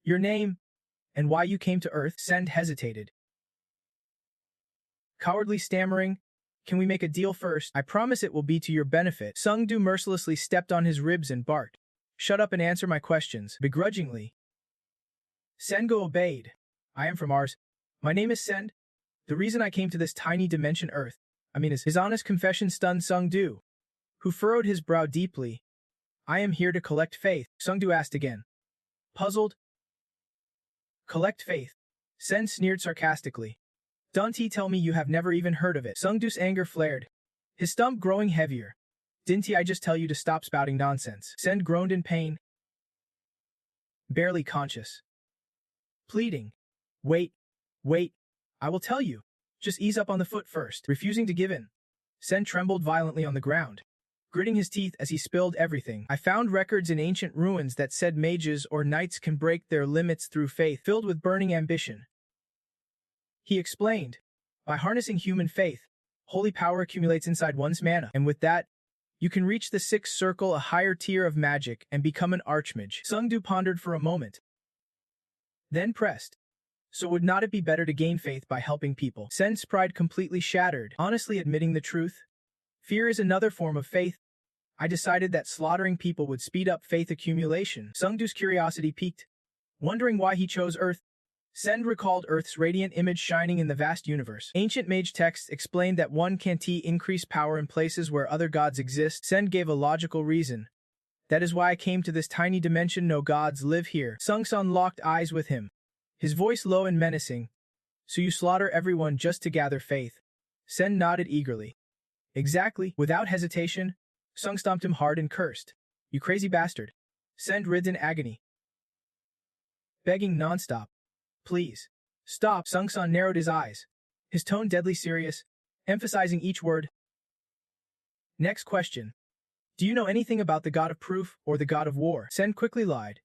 [SPEAKER 1] Your name, and why you came to Earth. Send hesitated. Cowardly stammering, can we make a deal first? I promise it will be to your benefit. Sungdu mercilessly stepped on his ribs and barked. Shut up and answer my questions. Begrudgingly. Sengo obeyed. I am from Mars. My name is Send. The reason I came to this tiny dimension Earth, his honest confession stunned Sungdu, who furrowed his brow deeply. I am here to collect faith, Sungdu asked again. Puzzled. Collect faith? Send sneered sarcastically. Don't tell me you have never even heard of it. Sungdu's anger flared, his stomach growing heavier. Didn't I just tell you to stop spouting nonsense? Send groaned in pain, barely conscious. Pleading. Wait, I will tell you. Just ease up on the foot first. Refusing to give in, Send trembled violently on the ground, gritting his teeth as he spilled everything. I found records in ancient ruins that said mages or knights can break their limits through faith filled with burning ambition. He explained. By harnessing human faith, holy power accumulates inside one's mana, and with that, you can reach the sixth circle, a higher tier of magic, and become an archmage. Sungdu pondered for a moment, then pressed. So would not it be better to gain faith by helping people? Send's pride completely shattered, honestly admitting the truth. Fear is another form of faith. I decided that slaughtering people would speed up faith accumulation. Sungdu's curiosity piqued, wondering why he chose Earth. Send recalled Earth's radiant image shining in the vast universe. Ancient mage texts explained that one can't increase power in places where other gods exist. Send gave a logical reason. That is why I came to this tiny dimension. No gods live here. Sungsun locked eyes with him, his voice low and menacing. So you slaughter everyone just to gather faith? Send nodded eagerly. Exactly. Without hesitation, Sung stomped him hard and cursed. You crazy bastard. Send writhed in agony, begging nonstop. Please. Stop. Sungsun narrowed his eyes, his tone deadly serious, emphasizing each word. Next question. Do you know anything about the god of proof or the god of war? Send quickly lied.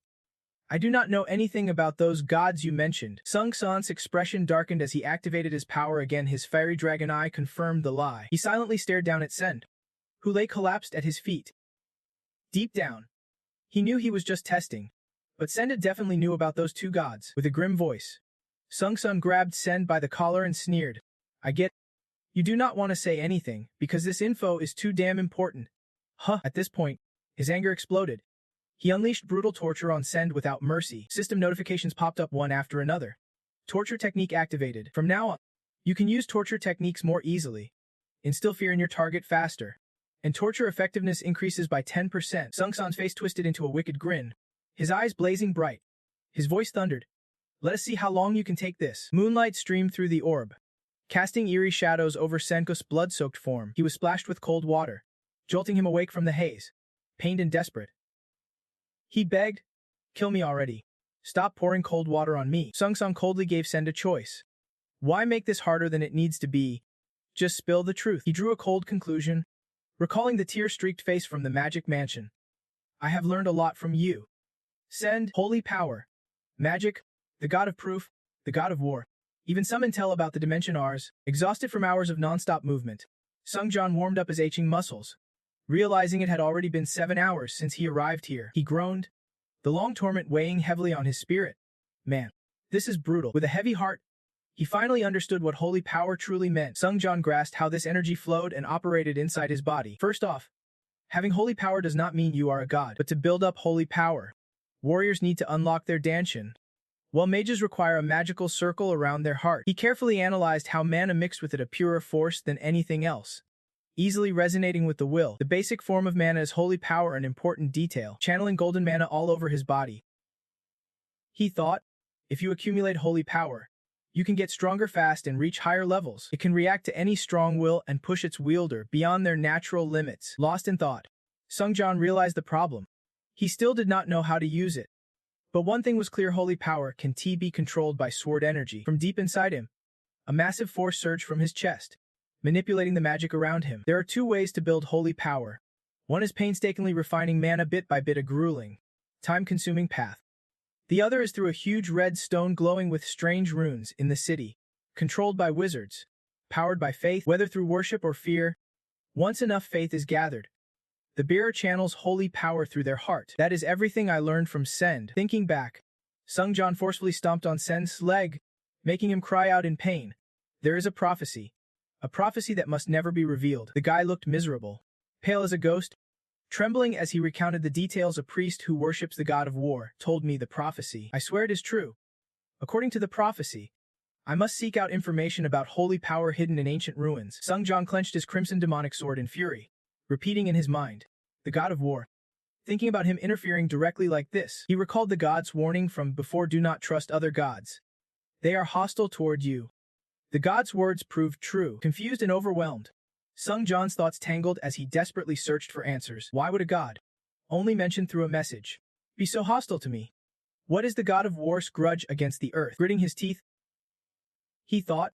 [SPEAKER 1] I do not know anything about those gods you mentioned. Sungsun's expression darkened as he activated his power again. His fiery dragon eye confirmed the lie. He silently stared down at Send, who lay collapsed at his feet. Deep down, he knew he was just testing, but Send definitely knew about those two gods. With a grim voice, Sungsun grabbed Send by the collar and sneered. I get you do not want to say anything, because this info is too damn important. Huh. At this point, his anger exploded. He unleashed brutal torture on Send without mercy. System notifications popped up one after another. Torture technique activated. From now on, you can use torture techniques more easily, instill fear in your target faster, and torture effectiveness increases by 10%. Sungsun's face twisted into a wicked grin, his eyes blazing bright. His voice thundered. Let us see how long you can take this. Moonlight streamed through the orb, casting eerie shadows over Senko's blood-soaked form. He was splashed with cold water, jolting him awake from the haze, pained and desperate. He begged, kill me already. Stop pouring cold water on me. Sungsun coldly gave Send a choice. Why make this harder than it needs to be? Just spill the truth. He drew a cold conclusion, recalling the tear-streaked face from the magic mansion. I have learned a lot from you. Send, holy power, magic, the god of proof, the god of war, even some intel about the dimension Rs. Exhausted from hours of non-stop movement, Sungjan warmed up his aching muscles. Realizing it had already been 7 hours since he arrived here, he groaned, the long torment weighing heavily on his spirit. Man, this is brutal. With a heavy heart, he finally understood what holy power truly meant. Sungjan grasped how this energy flowed and operated inside his body. First off, having holy power does not mean you are a god, but to build up holy power, warriors need to unlock their danshin, while mages require a magical circle around their heart. He carefully analyzed how mana mixed with it, a purer force than anything else, easily resonating with the will. The basic form of mana is holy power, an important detail, channeling golden mana all over his body. He thought, if you accumulate holy power, you can get stronger fast and reach higher levels. It can react to any strong will and push its wielder beyond their natural limits. Lost in thought, Sungjan realized the problem. He still did not know how to use it. But one thing was clear: holy power can be controlled by sword energy. From deep inside him, a massive force surged from his chest, manipulating the magic around him. There are two ways to build holy power. One is painstakingly refining mana bit by bit, a grueling, time-consuming path. The other is through a huge red stone glowing with strange runes in the city, controlled by wizards, powered by faith, whether through worship or fear. Once enough faith is gathered, the bearer channels holy power through their heart. That is everything I learned from Send. Thinking back, Sungjan forcefully stomped on Send's leg, making him cry out in pain. There is a prophecy that must never be revealed. The guy looked miserable, pale as a ghost, trembling as he recounted the details. A priest who worships the god of war told me the prophecy. I swear it is true. According to the prophecy, I must seek out information about holy power hidden in ancient ruins. Sungjan clenched his crimson demonic sword in fury, repeating in his mind, the god of war. Thinking about him interfering directly like this, he recalled the god's warning from before: do not trust other gods. They are hostile toward you. The god's words proved true. Confused and overwhelmed, Sungjan's thoughts tangled as he desperately searched for answers. Why would a god, only mentioned through a message, be so hostile to me? What is the god of war's grudge against the earth? Gritting his teeth, he thought,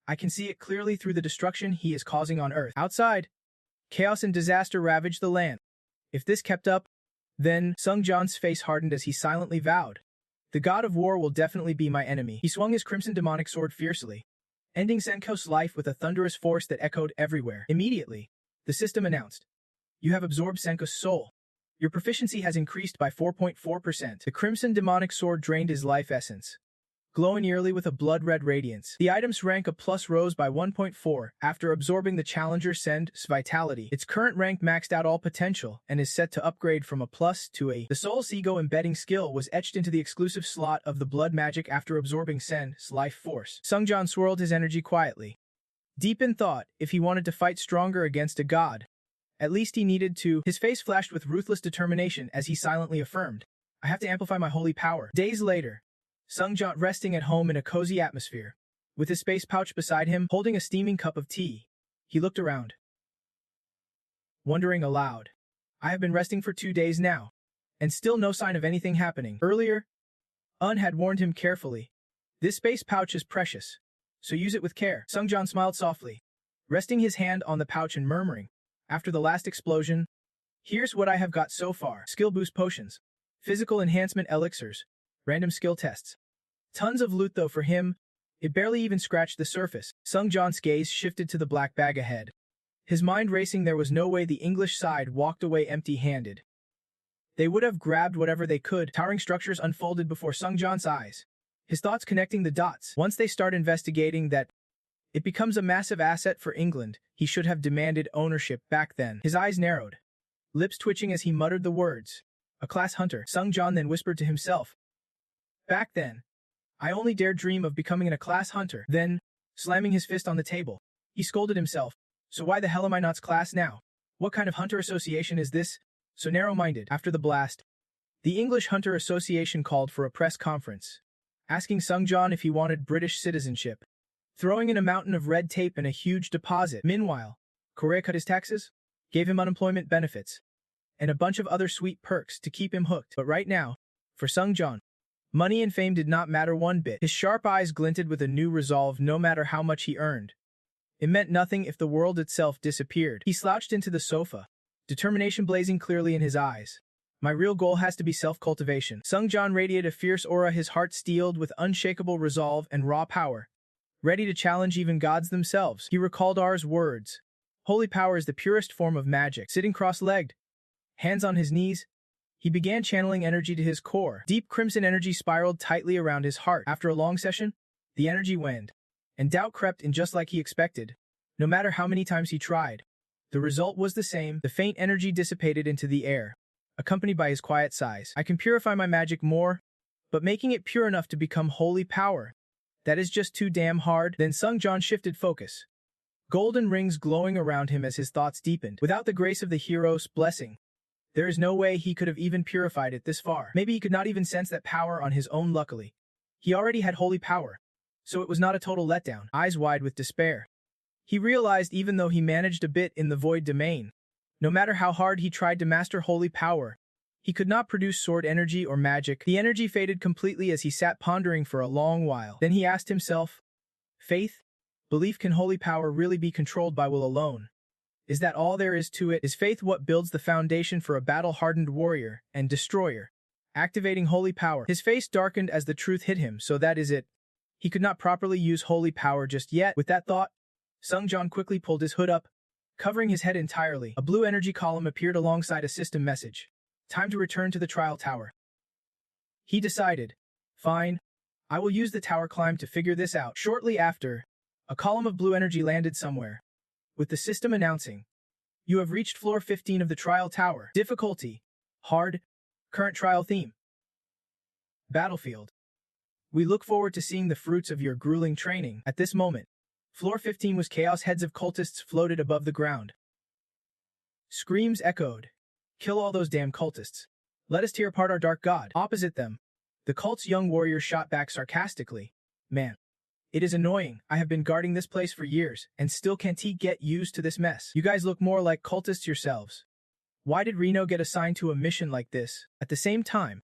[SPEAKER 1] I can see it clearly through the destruction he is causing on Earth. Outside, chaos and disaster ravaged the land. If this kept up, then Sungjan's face hardened as he silently vowed, the god of war will definitely be my enemy. He swung his crimson demonic sword fiercely, ending Senko's life with a thunderous force that echoed everywhere. Immediately, the system announced, you have absorbed Senko's soul. Your proficiency has increased by 4.4%. The crimson demonic sword drained his life essence, glowing eerily with a blood-red radiance. The item's rank of plus rose by 1.4 after absorbing the challenger Send's vitality. Its current rank maxed out all potential and is set to upgrade from a plus to a. The Soul's ego embedding skill was etched into the exclusive slot of the blood magic after absorbing Send's life force. Sungjan swirled his energy quietly, deep in thought. If he wanted to fight stronger against a god, at least he needed to. His face flashed with ruthless determination as he silently affirmed, I have to amplify my holy power. Days later, Sungjan resting at home in a cozy atmosphere, with his space pouch beside him, holding a steaming cup of tea. He looked around, wondering aloud, I have been resting for 2 days now, and still no sign of anything happening. Earlier, Un had warned him carefully, this space pouch is precious, so use it with care. Sungjan smiled softly, resting his hand on the pouch and murmuring, after the last explosion, here's what I have got so far. Skill boost potions, physical enhancement elixirs, random skill tests. Tons of loot though for him. It barely even scratched the surface. Sungjan's gaze shifted to the black bag ahead. His mind racing. There was no way the English side walked away empty-handed. They would have grabbed whatever they could. Towering structures unfolded before Sungjan's eyes, his thoughts connecting the dots. Once they start investigating that, it becomes a massive asset for England. He should have demanded ownership back then. His eyes narrowed, lips twitching as he muttered the words, a class hunter. Sungjan then whispered to himself, back then, I only dared dream of becoming a class hunter. Then, slamming his fist on the table, he scolded himself. So why the hell am I not class now? What kind of hunter association is this? So narrow-minded. After the blast, the English Hunter Association called for a press conference, asking Sungjan if he wanted British citizenship, throwing in a mountain of red tape and a huge deposit. Meanwhile, Korea cut his taxes, gave him unemployment benefits, and a bunch of other sweet perks to keep him hooked. But right now, for Sungjan, money and fame did not matter one bit. His sharp eyes glinted with a new resolve. No matter how much he earned, it meant nothing if the world itself disappeared. He slouched into the sofa, determination blazing clearly in his eyes. My real goal has to be self-cultivation. Sungjan radiated a fierce aura, his heart steeled with unshakable resolve and raw power, ready to challenge even gods themselves. He recalled R's words. Holy power is the purest form of magic. Sitting cross-legged, hands on his knees, he began channeling energy to his core. Deep crimson energy spiraled tightly around his heart. After a long session, the energy waned, and doubt crept in just like he expected. No matter how many times he tried, the result was the same. The faint energy dissipated into the air, accompanied by his quiet sighs. I can purify my magic more, but making it pure enough to become holy power, that is just too damn hard. Then Sungjan shifted focus, golden rings glowing around him as his thoughts deepened. Without the grace of the hero's blessing, there is no way he could have even purified it this far. Maybe he could not even sense that power on his own. Luckily, he already had holy power, so it was not a total letdown. Eyes wide with despair, he realized even though he managed a bit in the void domain, no matter how hard he tried to master holy power, he could not produce sword energy or magic. The energy faded completely as he sat pondering for a long while. Then he asked himself, faith, belief, can holy power really be controlled by will alone? Is that all there is to it? Is faith what builds the foundation for a battle-hardened warrior and destroyer? Activating holy power. His face darkened as the truth hit him, so that is it. He could not properly use holy power just yet. With that thought, Sung-Jan quickly pulled his hood up, covering his head entirely. A blue energy column appeared alongside a system message. Time to return to the trial tower. He decided, fine, I will use the tower climb to figure this out. Shortly after, a column of blue energy landed somewhere, with the system announcing, you have reached floor 15 of the trial tower. Difficulty, hard, current trial theme. Battlefield. We look forward to seeing the fruits of your grueling training. At this moment, floor 15 was chaos. Heads of cultists floated above the ground. Screams echoed. Kill all those damn cultists. Let us tear apart our dark god. Opposite them, the cult's young warrior shot back sarcastically. Man, it is annoying. I have been guarding this place for years, and still can't get used to this mess. You guys look more like cultists yourselves. Why did Reno get assigned to a mission like this? At the same time,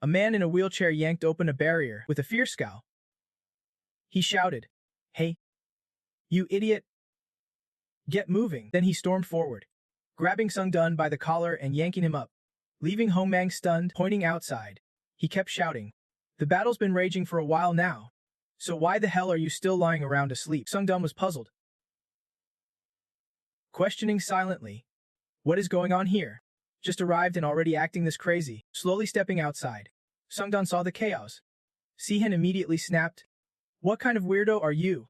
[SPEAKER 1] a man in a wheelchair yanked open a barrier with a fierce scowl. He shouted, "Hey, you idiot! Get moving!" Then he stormed forward, grabbing Sung-Dun by the collar and yanking him up, leaving Homang stunned, pointing outside. He kept shouting, "The battle's been raging for a while now. So why the hell are you still lying around asleep?" Sung-Dun was puzzled, questioning silently, "What is going on here? Just arrived and already acting this crazy." Slowly stepping outside, Sung-Dun saw the chaos. Sihen immediately snapped, "What kind of weirdo are you?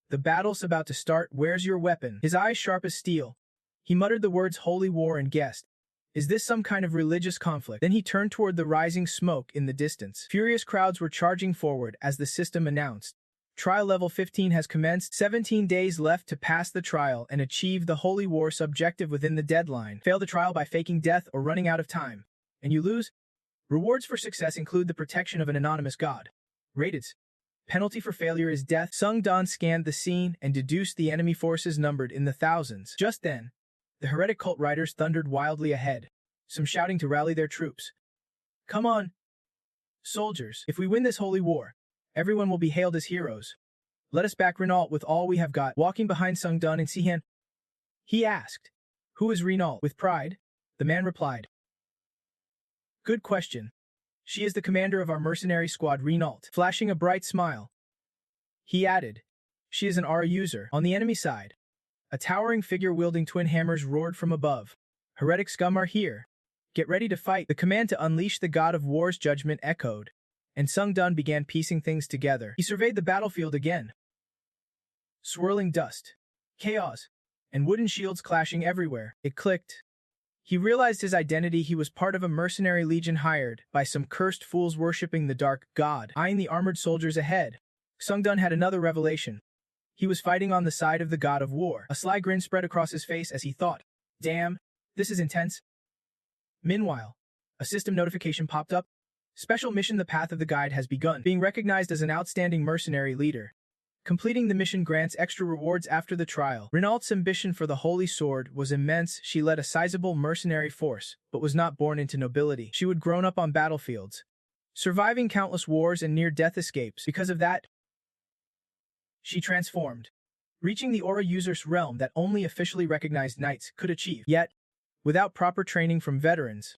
[SPEAKER 1] The battle's about to start. Where's your weapon?" His eyes sharp as steel, he muttered the words holy war and guessed, is this some kind of religious conflict? Then he turned toward the rising smoke in the distance. Furious crowds were charging forward as the system announced, trial level 15 has commenced. 17 days left to pass the trial and achieve the holy war subjective within the deadline. Fail the trial by faking death or running out of time, and you lose. Rewards for success include the protection of an anonymous god. Rateds. Penalty for failure is death. Sung-Dun scanned the scene and deduced the enemy forces numbered in the thousands. Just then, the heretic cult riders thundered wildly ahead, some shouting to rally their troops. "Come on, soldiers. If we win this holy war, everyone will be hailed as heroes. Let us back Renault with all we have got." Walking behind Sung-Dun and Sihen, he asked, "Who is Renault?" With pride, the man replied, "Good question. She is the commander of our mercenary squad." Renault, flashing a bright smile, he added, "She is an Aura user." On the enemy side, a towering figure wielding twin hammers roared from above. "Heretic scum are here. Get ready to fight." The command to unleash the god of war's judgment echoed, and Sung-Dun began piecing things together. He surveyed the battlefield again. Swirling dust, chaos, and wooden shields clashing everywhere. It clicked. He realized his identity. He was part of a mercenary legion hired by some cursed fools worshipping the dark god. Eyeing the armored soldiers ahead, Sung-Dun had another revelation. He was fighting on the side of the god of war. A sly grin spread across his face as he thought, "Damn, this is intense." Meanwhile, a system notification popped up. Special mission: the path of the guide has begun. Being recognized as an outstanding mercenary leader, completing the mission grants extra rewards after the trial. Renault's ambition for the holy sword was immense. She led a sizable mercenary force, but was not born into nobility. She would grown up on battlefields, surviving countless wars and near-death escapes. Because of that, she transformed, reaching the Aura user's realm that only officially recognized knights could achieve. Yet, without proper training from veterans,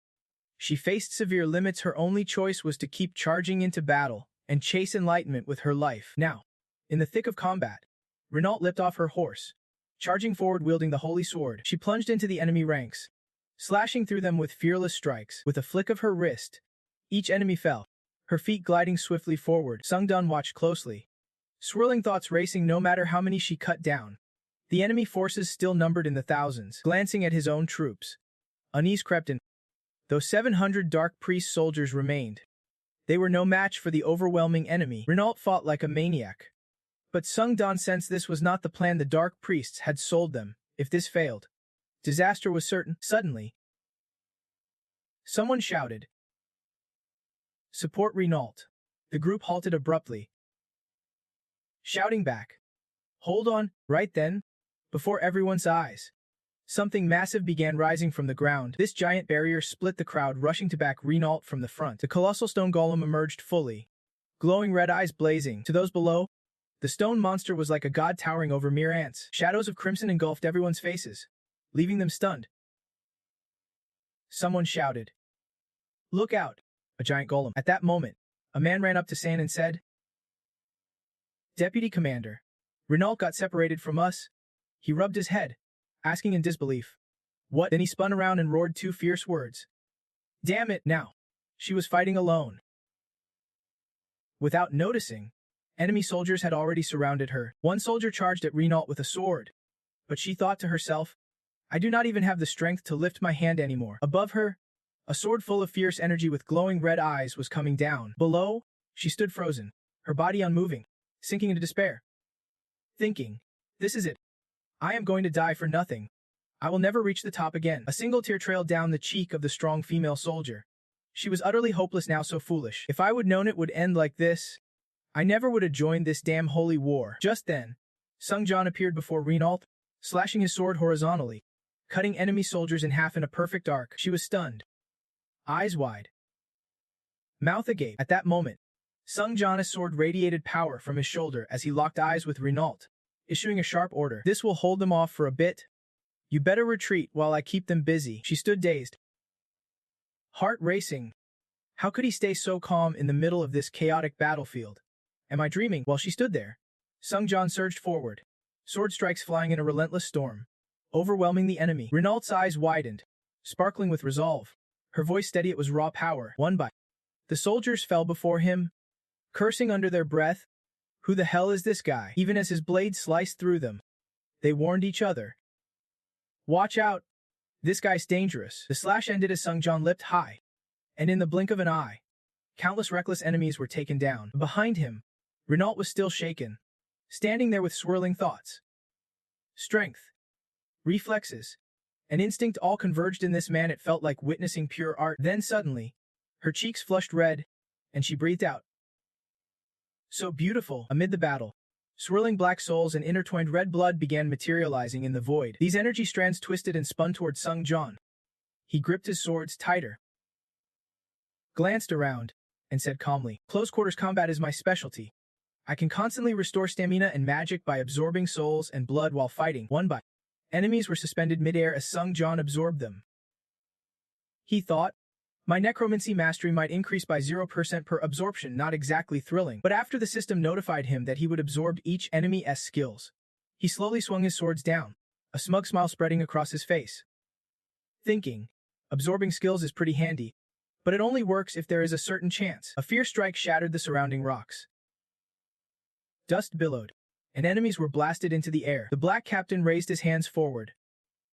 [SPEAKER 1] she faced severe limits. Her only choice was to keep charging into battle and chase enlightenment with her life. Now, in the thick of combat, Renault leapt off her horse, charging forward wielding the holy sword. She plunged into the enemy ranks, slashing through them with fearless strikes. With a flick of her wrist, each enemy fell, her feet gliding swiftly forward. Sung-Dun watched closely, swirling thoughts racing. No matter how many she cut down, the enemy forces still numbered in the thousands. Glancing at his own troops, unease crept in. Though 700 Dark Priest soldiers remained, they were no match for the overwhelming enemy. Renault fought like a maniac, but Sung-Dun sensed this was not the plan the Dark Priests had sold them. If this failed, disaster was certain. Suddenly, someone shouted, "Support Renault." The group halted abruptly, shouting back, "Hold on!" Right then, before everyone's eyes, something massive began rising from the ground. This giant barrier split the crowd rushing to back Renault from the front. The colossal stone golem emerged fully, glowing red eyes blazing. To those below, the stone monster was like a god towering over mere ants. Shadows of crimson engulfed everyone's faces, leaving them stunned. Someone shouted, "Look out!" A giant golem. At that moment, a man ran up to San and said, "Deputy Commander, Renault got separated from us." He rubbed his head, asking in disbelief, "What?" Then he spun around and roared two fierce words. Damn it, now. She was fighting alone. Without noticing, enemy soldiers had already surrounded her. One soldier charged at Renault with a sword, but she thought to herself, "I do not even have the strength to lift my hand anymore." Above her, a sword full of fierce energy with glowing red eyes was coming down. Below, she stood frozen, her body unmoving, sinking into despair. Thinking, "This is it. I am going to die for nothing. I will never reach the top again." A single tear trailed down the cheek of the strong female soldier. She was utterly hopeless now, so foolish. If I would known it would end like this, I never would have joined this damn holy war. Just then, Sung Jan appeared before Renault, slashing his sword horizontally, cutting enemy soldiers in half in a perfect arc. She was stunned, eyes wide, mouth agape. At that moment, Sung Jan's sword radiated power from his shoulder as he locked eyes with Renault, issuing a sharp order. "This will hold them off for a bit. You better retreat while I keep them busy." She stood dazed, heart racing. How could he stay so calm in the middle of this chaotic battlefield? Am I dreaming? While she stood there, Sung Jan surged forward, sword strikes flying in a relentless storm, overwhelming the enemy. Renault's eyes widened, sparkling with resolve. Her voice steady, it was raw power. One by. The soldiers fell before him, cursing under their breath. Who the hell is this guy? Even as his blade sliced through them, they warned each other. Watch out! This guy's dangerous. The slash ended as Sung Jan leapt high, and in the blink of an eye, countless reckless enemies were taken down. Behind him, Renault was still shaken, standing there with swirling thoughts. Strength, reflexes, and instinct all converged in this man. It felt like witnessing pure art. Then suddenly, her cheeks flushed red, and she breathed out. So beautiful. Amid the battle, swirling black souls and intertwined red blood began materializing in the void. These energy strands twisted and spun toward Sung Jan. He gripped his swords tighter, glanced around, and said calmly, "Close quarters combat is my specialty. I can constantly restore stamina and magic by absorbing souls and blood while fighting." One by. Enemies were suspended midair as Sung Jan absorbed them. He thought, "My necromancy mastery might increase by 0% per absorption." Not exactly thrilling. But after the system notified him that he would absorb each enemy's skills, he slowly swung his swords down, a smug smile spreading across his face. Thinking, absorbing skills is pretty handy, but it only works if there is a certain chance. A fierce strike shattered the surrounding rocks. Dust billowed, and enemies were blasted into the air. The black captain raised his hands forward.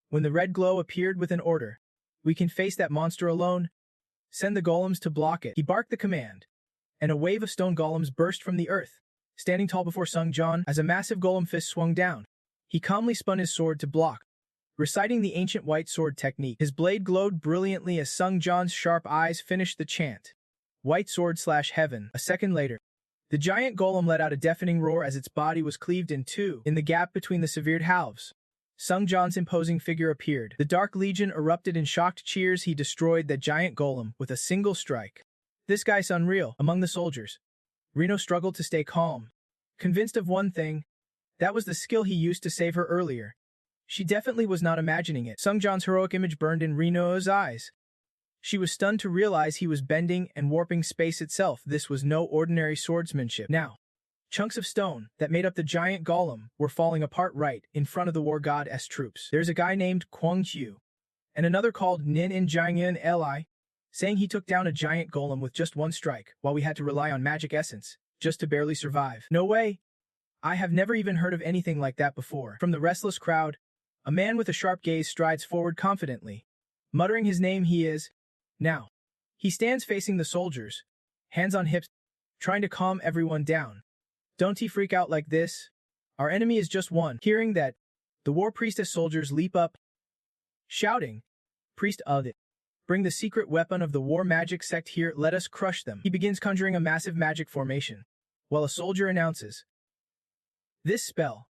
[SPEAKER 1] When the red glow appeared with an order, "We can face that monster alone. Send the golems to block it." He barked the command, and a wave of stone golems burst from the earth, standing tall before Sung Jan. As a massive golem fist swung down, he calmly spun his sword to block, reciting the ancient white sword technique. His blade glowed brilliantly as Sung Jan's sharp eyes finished the chant, "White sword / heaven." A second later, the giant golem let out a deafening roar as its body was cleaved in two. In the gap between the severed halves, Sung Jan's imposing figure appeared. The Dark Legion erupted in shocked cheers. He destroyed the giant golem with a single strike. "This guy's unreal." Among the soldiers, Reno struggled to stay calm, convinced of one thing: that was the skill he used to save her earlier. She definitely was not imagining it. Sung Jan's heroic image burned in Reno's eyes. She was stunned to realize he was bending and warping space itself. This was no ordinary swordsmanship. Now, chunks of stone that made up the giant golem were falling apart right in front of the war god's troops. There's a guy named Kwang Qiu, and another called Nin In Jiangyan Li, saying he took down a giant golem with just one strike, while we had to rely on magic essence, just to barely survive. No way! I have never even heard of anything like that before. From the restless crowd, a man with a sharp gaze strides forward confidently, muttering his name. He is. Now, he stands facing the soldiers, hands on hips, trying to calm everyone down. "Don't he freak out like this? Our enemy is just one." Hearing that, the war priestess soldiers leap up, shouting, "Priest of it, bring the secret weapon of the war magic sect here, let us crush them." He begins conjuring a massive magic formation, while a soldier announces, "This spell,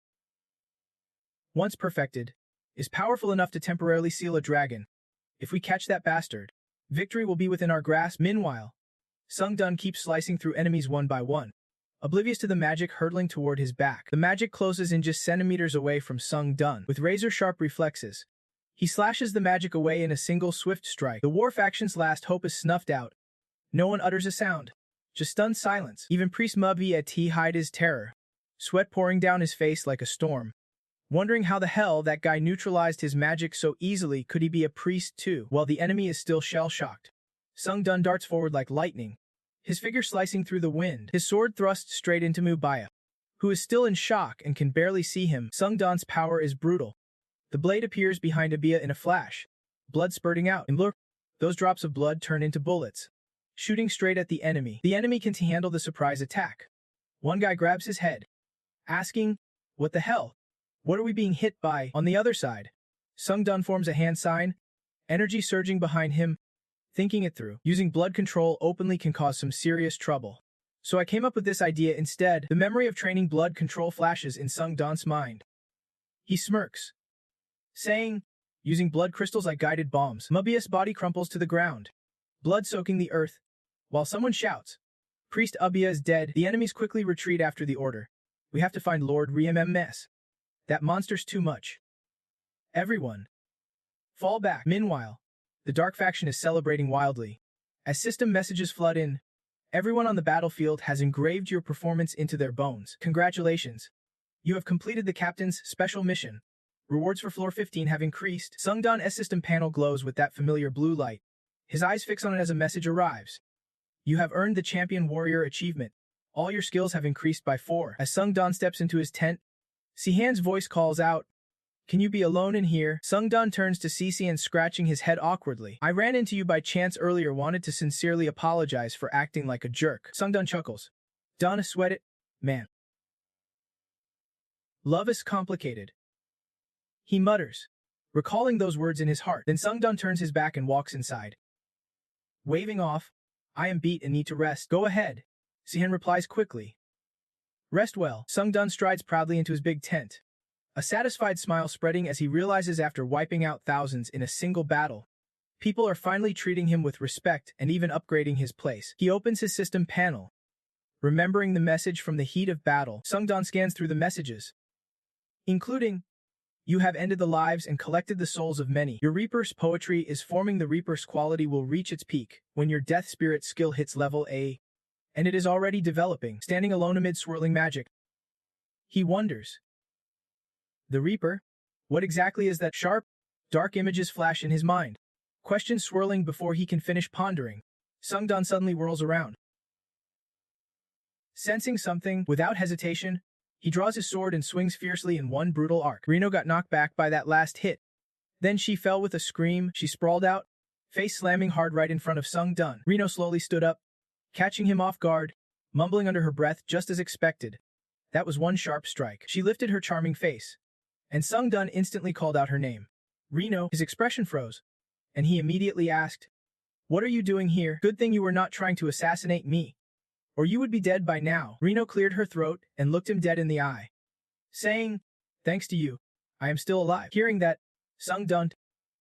[SPEAKER 1] once perfected, is powerful enough to temporarily seal a dragon. If we catch that bastard, victory will be within our grasp." Meanwhile, Sung Dun keeps slicing through enemies one by one, oblivious to the magic hurtling toward his back. The magic closes in just centimeters away from Sung Dun. With razor-sharp reflexes, He slashes the magic away in a single swift strike. The war faction's last hope is snuffed out. No one utters a sound. Just stunned silence. Even Priest Mubby hide his terror, sweat pouring down his face like a storm. Wondering how the hell that guy neutralized his magic so easily. Could he be a priest too? While the enemy is still shell-shocked, Sung Dun darts forward like lightning, his figure slicing through the wind, his sword thrust straight into Mubaya, who is still in shock and can barely see him. Sung Dun's power is brutal. The blade appears behind Abia in a flash, blood spurting out. In blur, those drops of blood turn into bullets, shooting straight at the enemy. The enemy can handle the surprise attack. One guy grabs his head, asking, "What the hell? What are we being hit by?" On the other side, Sung Dun forms a hand sign, energy surging behind him. Thinking it through, using blood control openly can cause some serious trouble. So I came up with this idea instead. The memory of training blood control flashes in Sung Dun's mind. He smirks, saying, using blood crystals like guided bombs. Mubia's body crumples to the ground, blood soaking the earth, while someone shouts, "Priest Abia is dead." The enemies quickly retreat after the order. We have to find Lord Riemm. That monster's too much. Everyone, fall back. Meanwhile, the Dark faction is celebrating wildly. As system messages flood in, everyone on the battlefield has engraved your performance into their bones. Congratulations. You have completed the captain's special mission. Rewards for floor 15 have increased. Sung Dun's system panel glows with that familiar blue light. His eyes fix on it as a message arrives. You have earned the Champion Warrior achievement. All your skills have increased by 4. As Sung Dun steps into his tent, Sihan's voice calls out, "Can you be alone in here?" Sung Dun turns to Sihan, scratching his head awkwardly. "I ran into you by chance earlier, wanted to sincerely apologize for acting like a jerk." Sung Dun chuckles. "Donna sweat it, man. Love is complicated," he mutters, recalling those words in his heart. Then Sung Dun turns his back and walks inside, waving off, "I am beat and need to rest." "Go ahead," Sihan replies quickly. "Rest well." Sung Dun strides proudly into his big tent, a satisfied smile spreading as he realizes after wiping out thousands in a single battle, people are finally treating him with respect and even upgrading his place. He opens his system panel, remembering the message from the heat of battle. Sung Dun scans through the messages, including, "You have ended the lives and collected the souls of many. Your Reaper's poetry is forming. The Reaper's quality will reach its peak when your Death Spirit skill hits level A, and it is already developing." Standing alone amid swirling magic, he wonders, "The Reaper? What exactly is that?" Sharp, dark images flash in his mind, questions swirling before he can finish pondering. Sung Dun suddenly whirls around. Sensing something, without hesitation, he draws his sword and swings fiercely in one brutal arc. Reno got knocked back by that last hit. Then she fell with a scream. She sprawled out, face slamming hard right in front of Sung Dun. Reno slowly stood up, catching him off guard, mumbling under her breath just as expected. That was one sharp strike. She lifted her charming face, and Sung Dun instantly called out her name. "Reno." His expression froze, and he immediately asked, "What are you doing here? Good thing you were not trying to assassinate me, or you would be dead by now." Reno cleared her throat and looked him dead in the eye, saying, "Thanks to you, I am still alive." Hearing that, Sung Dun,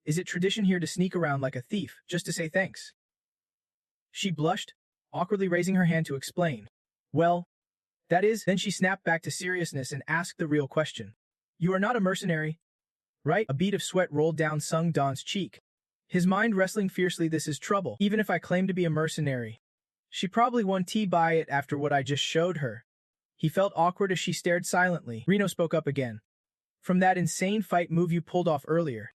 [SPEAKER 1] "Is it tradition here to sneak around like a thief, just to say thanks?" She blushed, awkwardly raising her hand to explain. "Well, that is." Then she snapped back to seriousness and asked the real question. "You are not a mercenary, right?" A bead of sweat rolled down Sung Dun's cheek, his mind wrestling fiercely. "This is trouble. Even if I claim to be a mercenary, she probably won't buy it after what I just showed her." He felt awkward as she stared silently. Reno spoke up again. "From that insane fight move you pulled off earlier,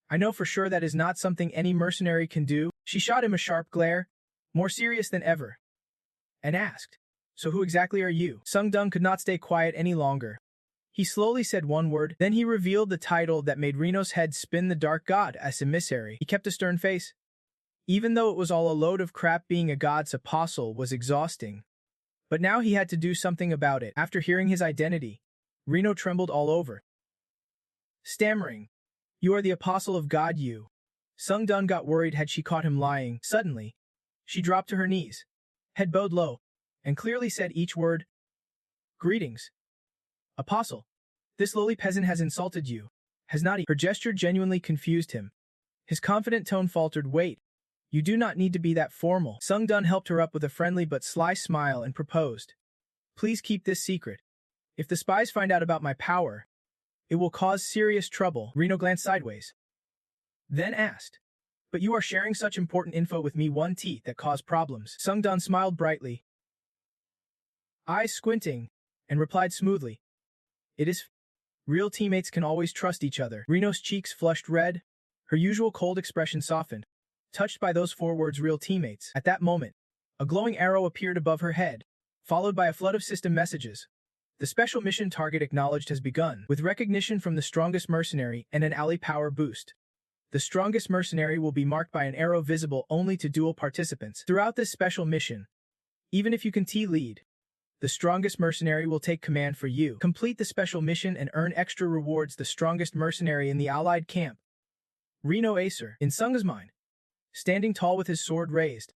[SPEAKER 1] I know for sure that is not something any mercenary can do." She shot him a sharp glare, more serious than ever, and asked, "So who exactly are you?" Sung Dun could not stay quiet any longer. He slowly said one word, then he revealed the title that made Reno's head spin: the Dark God as emissary. He kept a stern face. Even though it was all a load of crap, being a god's apostle was exhausting. But now he had to do something about it. After hearing his identity, Reno trembled all over, stammering, "You are the apostle of God, you." Sung Dun got worried had she caught him lying. Suddenly, she dropped to her knees, head bowed low, and clearly said each word. "Greetings, Apostle. This lowly peasant has insulted you, has not he?" Her gesture genuinely confused him. His confident tone faltered. "Wait, you do not need to be that formal." Sung Dun helped her up with a friendly but sly smile and proposed, "Please keep this secret. If the spies find out about my power, it will cause serious trouble." Reno glanced sideways, then asked. But you are sharing such important info with me, one teeth that cause problems. Sungdan smiled brightly, eyes squinting, and replied smoothly. It is real teammates can always trust each other. Reno's cheeks flushed red, her usual cold expression softened, touched by those 4 words, real teammates. At that moment, a glowing arrow appeared above her head, followed by a flood of system messages. The special mission target acknowledged has begun, with recognition from the strongest mercenary and an ally power boost. The strongest mercenary will be marked by an arrow visible only to duel participants. Throughout this special mission, even if you can lead, the strongest mercenary will take command for you. Complete the special mission and earn extra rewards. The strongest mercenary in the allied camp. Reno Acer, in Sung's mind, standing tall with his sword raised.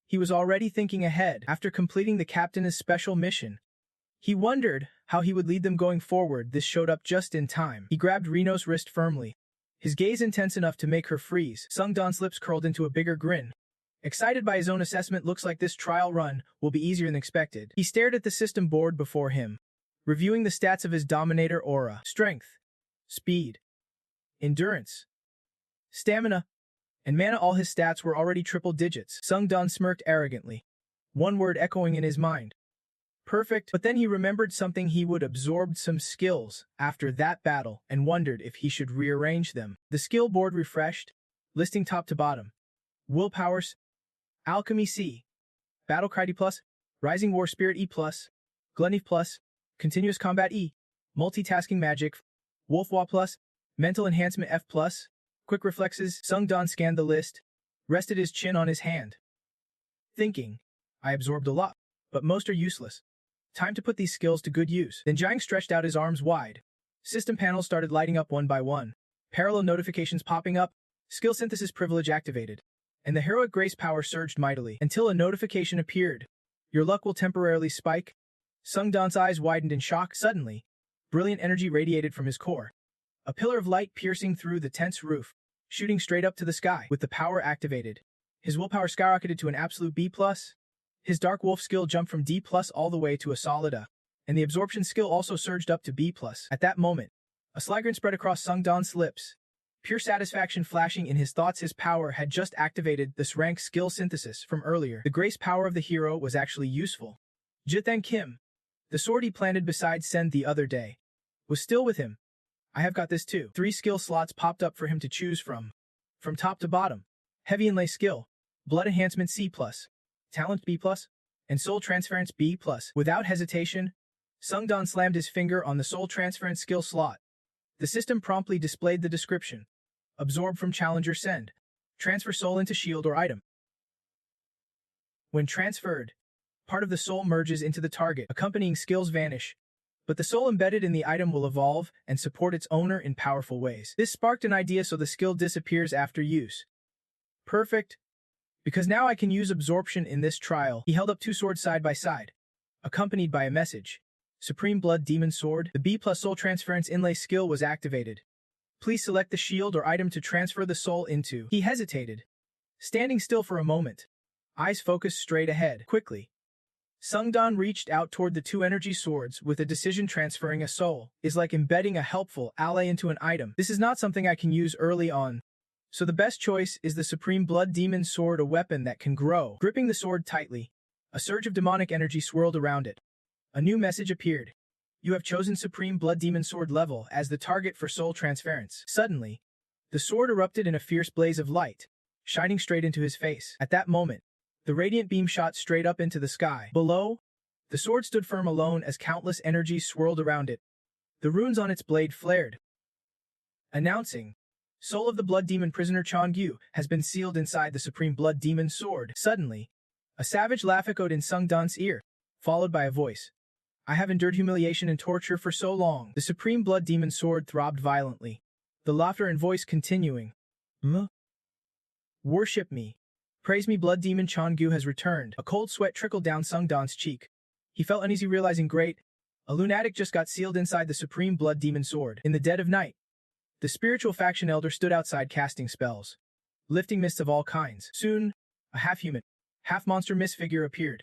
[SPEAKER 1] He was already thinking ahead. After completing the captain's special mission, he wondered how he would lead them going forward. This showed up just in time. He grabbed Reno's wrist firmly, his gaze intense enough to make her freeze. Sungdan's lips curled into a bigger grin. Excited by his own assessment, looks like this trial run will be easier than expected. He stared at the system board before him, reviewing the stats of his Dominator aura. Strength, speed, endurance, stamina, and mana. All his stats were already triple digits. Sungdan smirked arrogantly, one word echoing in his mind. Perfect. But then he remembered something. He would absorbed some skills after that battle and wondered if he should rearrange them. The skill board refreshed, listing top to bottom. Willpowers, Alchemy C, Battle Cry D+, Rising War Spirit E+, Gluttony Plus, Continuous Combat E, Multitasking Magic, Wolfwa+, Mental Enhancement F+, Quick Reflexes. Sungdan scanned the list, rested his chin on his hand, thinking, I absorbed a lot, but most are useless. Time to put these skills to good use. Then Jiang stretched out his arms wide. System panels started lighting up one by one, parallel notifications popping up, skill synthesis privilege activated, and the heroic grace power surged mightily until a notification appeared. Your luck will temporarily spike. Sungdan's eyes widened in shock. Suddenly, brilliant energy radiated from his core, a pillar of light piercing through the tense roof, shooting straight up to the sky. With the power activated, his willpower skyrocketed to an absolute B+. His Dark Wolf skill jumped from D+ all the way to a solid A, and the absorption skill also surged up to B+. At that moment, a sly grin spread across Sungdan's lips, pure satisfaction flashing in his thoughts. His power had just activated this rank skill synthesis from earlier. The grace power of the hero was actually useful. Jithang Kim, the sword he planted beside Sen the other day, was still with him. I have got this too. 3 skill slots popped up for him to choose from top to bottom. Heavy Inlay skill, Blood Enhancement C+, Talent B+, and Soul Transference B+. Without hesitation, Sungdan slammed his finger on the Soul Transference skill slot. The system promptly displayed the description. Absorb from Challenger Send. Transfer soul into shield or item. When transferred, part of the soul merges into the target. Accompanying skills vanish, but the soul embedded in the item will evolve and support its owner in powerful ways. This sparked an idea, so the skill disappears after use. Perfect. Because now I can use absorption in this trial. He held up 2 swords side by side, accompanied by a message. Supreme Blood Demon Sword. The B+ Soul Transference Inlay skill was activated. Please select the shield or item to transfer the soul into. He hesitated, standing still for a moment, eyes focused straight ahead. Quickly, Sungdan reached out toward the 2 energy swords. With a decision, transferring a soul is like embedding a helpful ally into an item. This is not something I can use early on, so the best choice is the Supreme Blood Demon Sword, a weapon that can grow. Gripping the sword tightly, a surge of demonic energy swirled around it. A new message appeared. You have chosen Supreme Blood Demon Sword level as the target for soul transference. Suddenly, the sword erupted in a fierce blaze of light, shining straight into his face. At that moment, the radiant beam shot straight up into the sky. Below, the sword stood firm alone as countless energies swirled around it. The runes on its blade flared, announcing, Soul of the Blood Demon Prisoner Changyu has been sealed inside the Supreme Blood Demon Sword. Suddenly, a savage laugh echoed in Sungdan's ear, followed by a voice. I have endured humiliation and torture for so long. The Supreme Blood Demon Sword throbbed violently, the laughter and voice continuing. Worship me. Praise me. Blood Demon Changyu has returned. A cold sweat trickled down Sungdan's cheek. He felt uneasy, realizing a lunatic just got sealed inside the Supreme Blood Demon Sword. In the dead of night, the spiritual faction elder stood outside casting spells, lifting mists of all kinds. Soon, a half-human, half-monster mist figure appeared.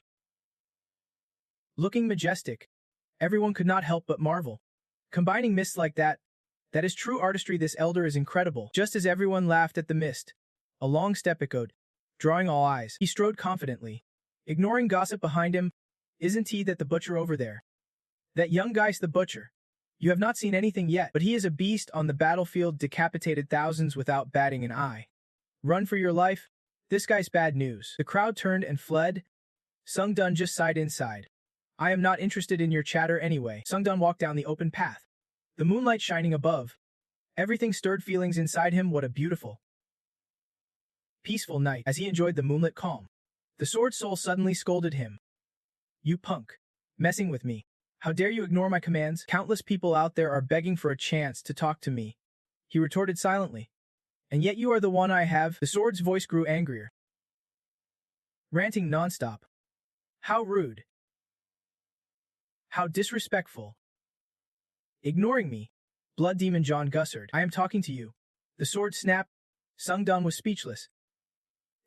[SPEAKER 1] Looking majestic, everyone could not help but marvel. Combining mists like that, That is true artistry. This elder is incredible. Just as everyone laughed at the mist, a long step echoed, drawing all eyes. He strode confidently, ignoring gossip behind him. Isn't he that the butcher over there? That young guy's the butcher. You have not seen anything yet, but he is a beast on the battlefield, decapitated thousands without batting an eye. Run for your life. This guy's bad news. The crowd turned and fled. Sung-dun just sighed inside. I am not interested in your chatter anyway. Sung-dun walked down the open path, the moonlight shining above. Everything stirred feelings inside him. What a beautiful, peaceful night. As he enjoyed the moonlit calm, the sword soul suddenly scolded him. You punk. Messing with me. How dare you ignore my commands? Countless people out there are begging for a chance to talk to me. He retorted silently. And yet you are the one I have. The sword's voice grew angrier, ranting nonstop. How rude. How disrespectful. Ignoring me. Blood Demon John Gussard. I am talking to you. The sword snapped. Sung-dun was speechless,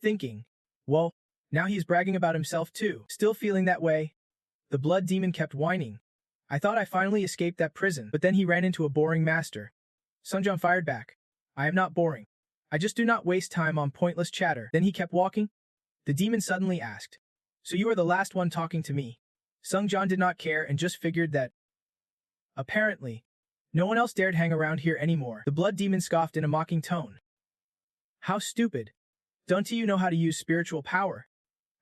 [SPEAKER 1] thinking, well, now he is bragging about himself too. Still feeling that way, the Blood Demon kept whining. I thought I finally escaped that prison, but then he ran into a boring master. Sung-dun fired back. I am not boring. I just do not waste time on pointless chatter. Then he kept walking. The demon suddenly asked, so you are the last one talking to me? Sung-dun did not care and just figured that, apparently, no one else dared hang around here anymore. The Blood Demon scoffed in a mocking tone. How stupid. Don't you know how to use spiritual power?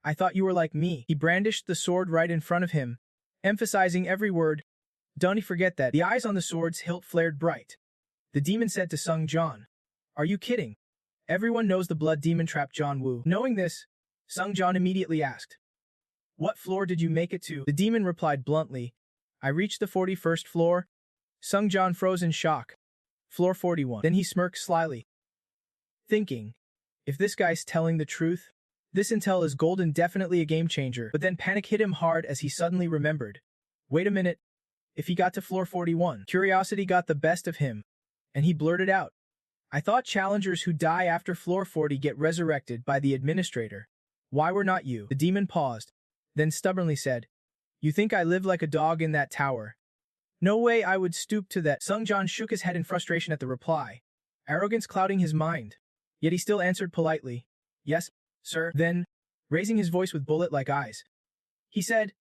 [SPEAKER 1] I thought you were like me. He brandished the sword right in front of him, emphasizing every word. Don't you forget that. The eyes on the sword's hilt flared bright. The demon said to Sung-dun, are you kidding? Everyone knows the Blood Demon trapped John Woo. Knowing this, Sung-dun immediately asked, what floor did you make it to? The demon replied bluntly, I reached the 41st floor. Sung-dun froze in shock. Floor 41. Then he smirked slyly, thinking, if this guy's telling the truth, this intel is golden, definitely a game changer. But then panic hit him hard as he suddenly remembered. Wait a minute. If he got to floor 41, curiosity got the best of him, and he blurted out, I thought challengers who die after floor 40 get resurrected by the administrator. Why were not you? The demon paused, then stubbornly said, you think I live like a dog in that tower? No way I would stoop to that. Sung-dun shook his head in frustration at the reply, arrogance clouding his mind. Yet he still answered politely, yes, sir. Then, raising his voice with bullet-like eyes, he said,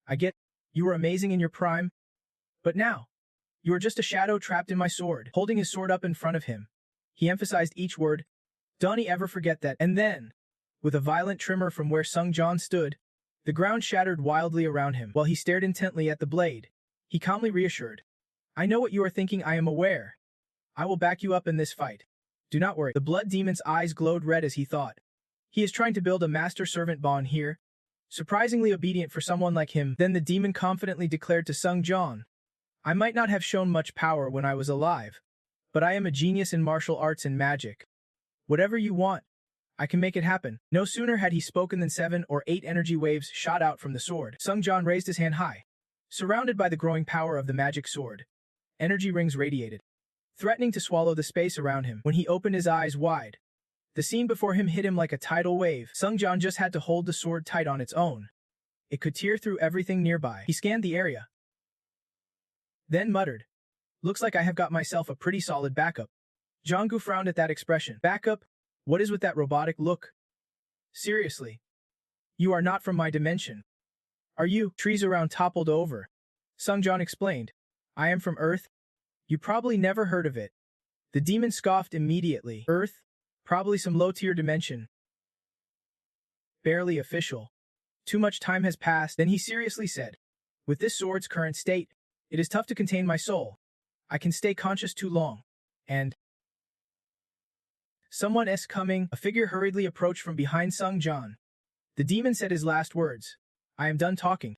[SPEAKER 1] I get, you were amazing in your prime. But now, you are just a shadow trapped in my sword. Holding his sword up in front of him, he emphasized each word. Don't he ever forget that. And then, with a violent tremor from where Sung-dun stood, the ground shattered wildly around him. While he stared intently at the blade, he calmly reassured, I know what you are thinking. I am aware. I will back you up in this fight. Do not worry. The Blood Demon's eyes glowed red as he thought. He is trying to build a master-servant bond here. Surprisingly obedient for someone like him. Then the demon confidently declared to Sung-dun, I might not have shown much power when I was alive, but I am a genius in martial arts and magic. Whatever you want, I can make it happen. No sooner had he spoken than 7 or 8 energy waves shot out from the sword. Sung-dun raised his hand high, surrounded by the growing power of the magic sword. Energy rings radiated, threatening to swallow the space around him. When he opened his eyes wide, the scene before him hit him like a tidal wave. Sung-dun just had to hold the sword tight on its own. It could tear through everything nearby. He scanned the area, then muttered, looks like I have got myself a pretty solid backup. Jonggu frowned at that expression. Backup? What is with that robotic look? Seriously. You are not from my dimension. Are you? Trees around toppled over. Sung-dun explained. I am from Earth. You probably never heard of it. The demon scoffed immediately. Earth? Probably some low-tier dimension. Barely official. Too much time has passed. Then he seriously said, with this sword's current state, it is tough to contain my soul. I can stay conscious too long. And someone's coming. A figure hurriedly approached from behind Sung-dun. The demon said his last words. I am done talking.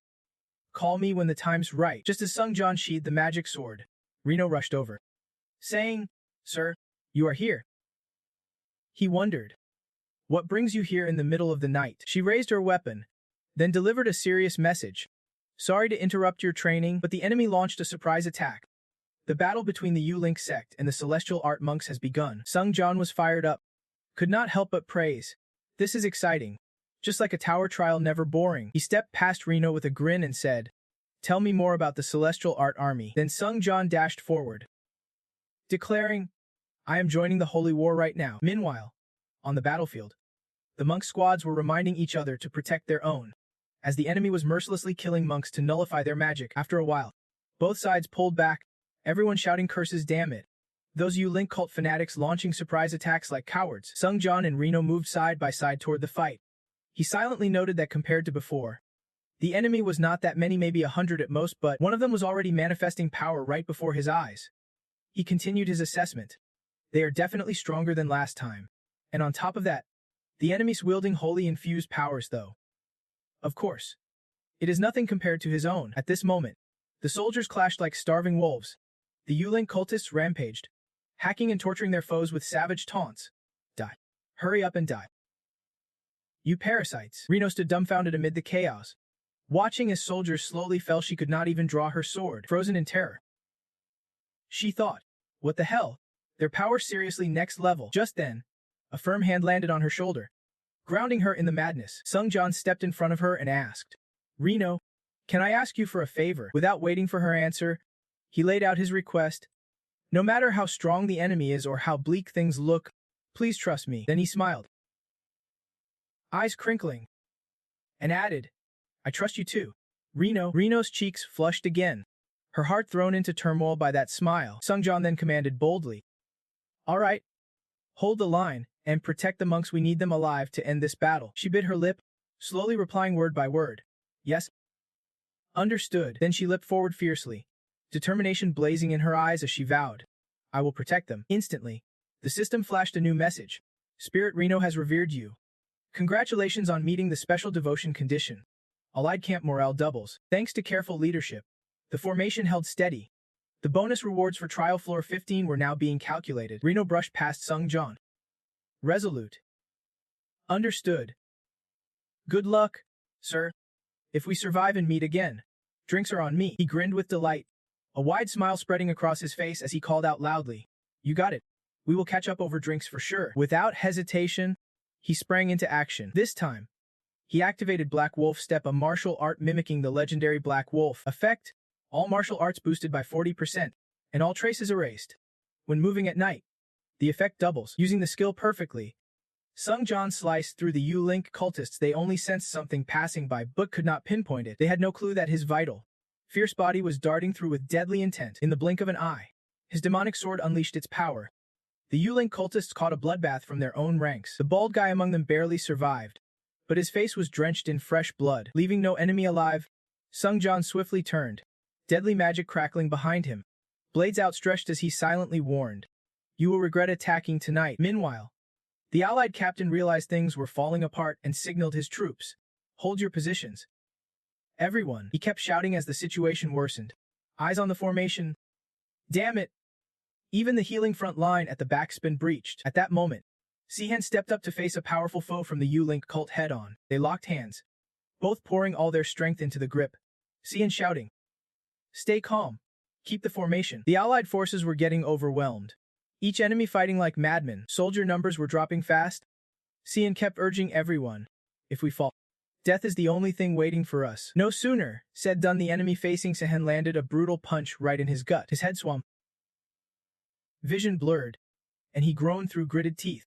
[SPEAKER 1] Call me when the time's right. Just as Sung-dun sheathed the magic sword, Reno rushed over, saying, Sir, you are here. He wondered, what brings you here in the middle of the night? She raised her weapon, then delivered a serious message. Sorry to interrupt your training, but the enemy launched a surprise attack. The battle between the U-Link sect and the Celestial Art Monks has begun. Sung-dun was fired up. Could not help but praise. This is exciting. Just like a tower trial, never boring. He stepped past Reno with a grin and said, Tell me more about the Celestial Art Army. Then Sung-dun dashed forward, declaring, "I am joining the holy war right now." Meanwhile, on the battlefield, the monk squads were reminding each other to protect their own, as the enemy was mercilessly killing monks to nullify their magic. After a while, both sides pulled back, everyone shouting curses, "Damn it." Those U-Link cult fanatics launching surprise attacks like cowards. Sungjan and Reno moved side by side toward the fight. He silently noted that compared to before, the enemy was not that many, maybe 100 at most, but one of them was already manifesting power right before his eyes. He continued his assessment. They are definitely stronger than last time. And on top of that, the enemy's wielding wholly infused powers though. Of course, it is nothing compared to his own. At this moment, the soldiers clashed like starving wolves. The U-Link cultists rampaged, hacking and torturing their foes with savage taunts. Die. Hurry up and die. You parasites. Reno stood dumbfounded amid the chaos, watching as soldiers slowly fell. She could not even draw her sword, frozen in terror. She thought, what the hell? Their power seriously next level. Just then, a firm hand landed on her shoulder, grounding her in the madness. Sungjan stepped in front of her and asked, "Reno, can I ask you for a favor?" Without waiting for her answer, he laid out his request. "No matter how strong the enemy is or how bleak things look, please trust me." Then he smiled, eyes crinkling, and added, "I trust you too." Reno's cheeks flushed again, her heart thrown into turmoil by that smile. Sungjan then commanded boldly, "All right, hold the line, and protect the monks. We need them alive to end this battle." She bit her lip, slowly replying word by word, "Yes." Understood. Then she leapt forward fiercely, determination blazing in her eyes as she vowed, "I will protect them." Instantly, the system flashed a new message. "Spirit Reno has revered you. Congratulations on meeting the special devotion condition. Allied camp morale doubles. Thanks to careful leadership, the formation held steady. The bonus rewards for trial floor 15 were now being calculated." Reno brushed past Sungjan, resolute. "Understood. Good luck, sir. If we survive and meet again, drinks are on me." He grinned with delight, a wide smile spreading across his face as he called out loudly, "You got it. We will catch up over drinks for sure." Without hesitation, he sprang into action. This time, he activated Black Wolf Step, a martial art mimicking the legendary Black Wolf effect. All martial arts boosted by 40%, and all traces erased. When moving at night, the effect doubles. Using the skill perfectly, Sungjan sliced through the U-Link cultists. They only sensed something passing by but could not pinpoint it. They had no clue that his vital, fierce body was darting through with deadly intent. In the blink of an eye, his demonic sword unleashed its power. The U-Link cultists caught a bloodbath from their own ranks. The bald guy among them barely survived, but his face was drenched in fresh blood, leaving no enemy alive. Sungjan swiftly turned, deadly magic crackling behind him, blades outstretched as he silently warned, "You will regret attacking tonight." Meanwhile, the Allied captain realized things were falling apart and signaled his troops, "Hold your positions. Everyone." He kept shouting as the situation worsened, eyes on the formation. Damn it! Even the healing front line at the back's been breached. At that moment, Sihan stepped up to face a powerful foe from the U-Link cult head-on. They locked hands, both pouring all their strength into the grip. Sihan shouting, "Stay calm. Keep the formation." The Allied forces were getting overwhelmed, each enemy fighting like madmen. Soldier numbers were dropping fast. Sihan kept urging everyone, "If we fall, death is the only thing waiting for us." No sooner said done, the enemy facing Sihan landed a brutal punch right in his gut. His head swam, vision blurred, and he groaned through gritted teeth.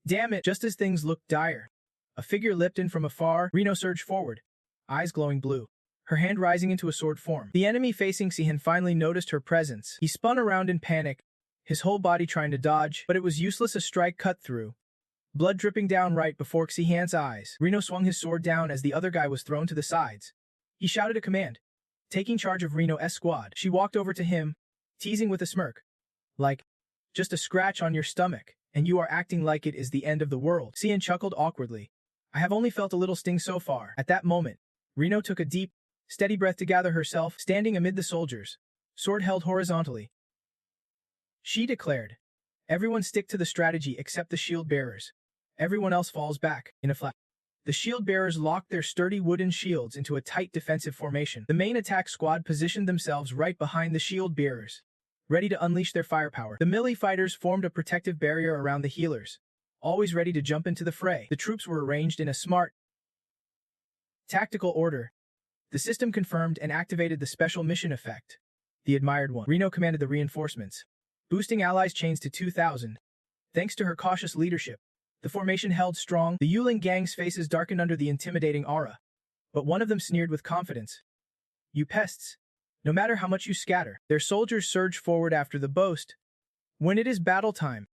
[SPEAKER 1] Damn it! Just as things looked dire, a figure leapt in from afar. Reno surged forward, eyes glowing blue, her hand rising into a sword form. The enemy facing Sihan finally noticed her presence. He spun around in panic, his whole body trying to dodge, but it was useless. A strike cut through, blood dripping down right before Sihan's eyes. Reno swung his sword down as the other guy was thrown to the sides. He shouted a command, taking charge of Reno's squad. She walked over to him, teasing with a smirk, like, "Just a scratch on your stomach, and you are acting like it is the end of the world." Sihan chuckled awkwardly, "I have only felt a little sting so far." At that moment, Reno took a deep, steady breath to gather herself. Standing amid the soldiers, sword held horizontally, she declared, "Everyone stick to the strategy except the shield bearers. Everyone else falls back." In a flash, the shield bearers locked their sturdy wooden shields into a tight defensive formation. The main attack squad positioned themselves right behind the shield bearers, ready to unleash their firepower. The melee fighters formed a protective barrier around the healers, always ready to jump into the fray. The troops were arranged in a smart, tactical order. The system confirmed and activated the special mission effect, the admired one. Reno commanded the reinforcements, boosting allies' chains to 2,000. Thanks to her cautious leadership, the formation held strong. The Yuling gang's faces darkened under the intimidating aura, but one of them sneered with confidence. You pests. No matter how much you scatter, their soldiers surged forward after the boast. When it is battle time,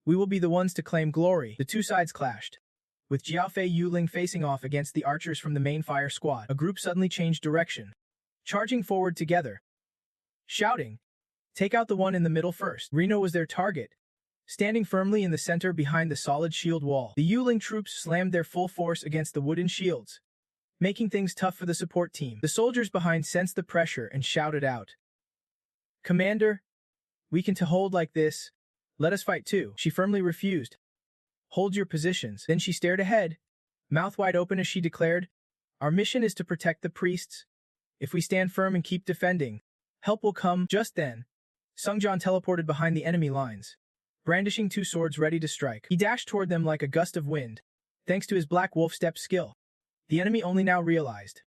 [SPEAKER 1] we will be the ones to claim glory. The two sides clashed. With Jiaofei Yuling facing off against the archers from the main fire squad, a group suddenly changed direction, charging forward together, shouting, "Take out the one in the middle first." Reno was their target, standing firmly in the center behind the solid shield wall. The Yuling troops slammed their full force against the wooden shields, making things tough for the support team. The soldiers behind sensed the pressure and shouted out, "Commander, we can hold like this. Let us fight too." She firmly refused. "Hold your positions." Then she stared ahead, mouth wide open as she declared, "Our mission is to protect the priests. If we stand firm and keep defending, help will come." Just then, Sungjan teleported behind the enemy lines, brandishing two swords ready to strike. He dashed toward them like a gust of wind, thanks to his Black Wolf step skill. The enemy only now realized.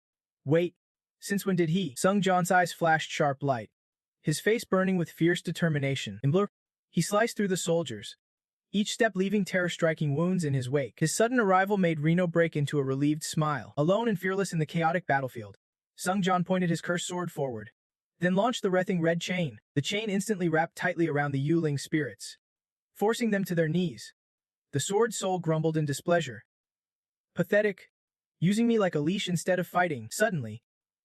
[SPEAKER 1] Wait, since when did he? Sungjan's eyes flashed sharp light, his face burning with fierce determination. In blur, he sliced through the soldiers, each step leaving terror-striking wounds in his wake. His sudden arrival made Reno break into a relieved smile. Alone and fearless in the chaotic battlefield, Sungjan pointed his cursed sword forward, then launched the writhing red chain. The chain instantly wrapped tightly around the Yuling spirits, forcing them to their knees. The sword's soul grumbled in displeasure. Pathetic. Using me like a leash instead of fighting. Suddenly,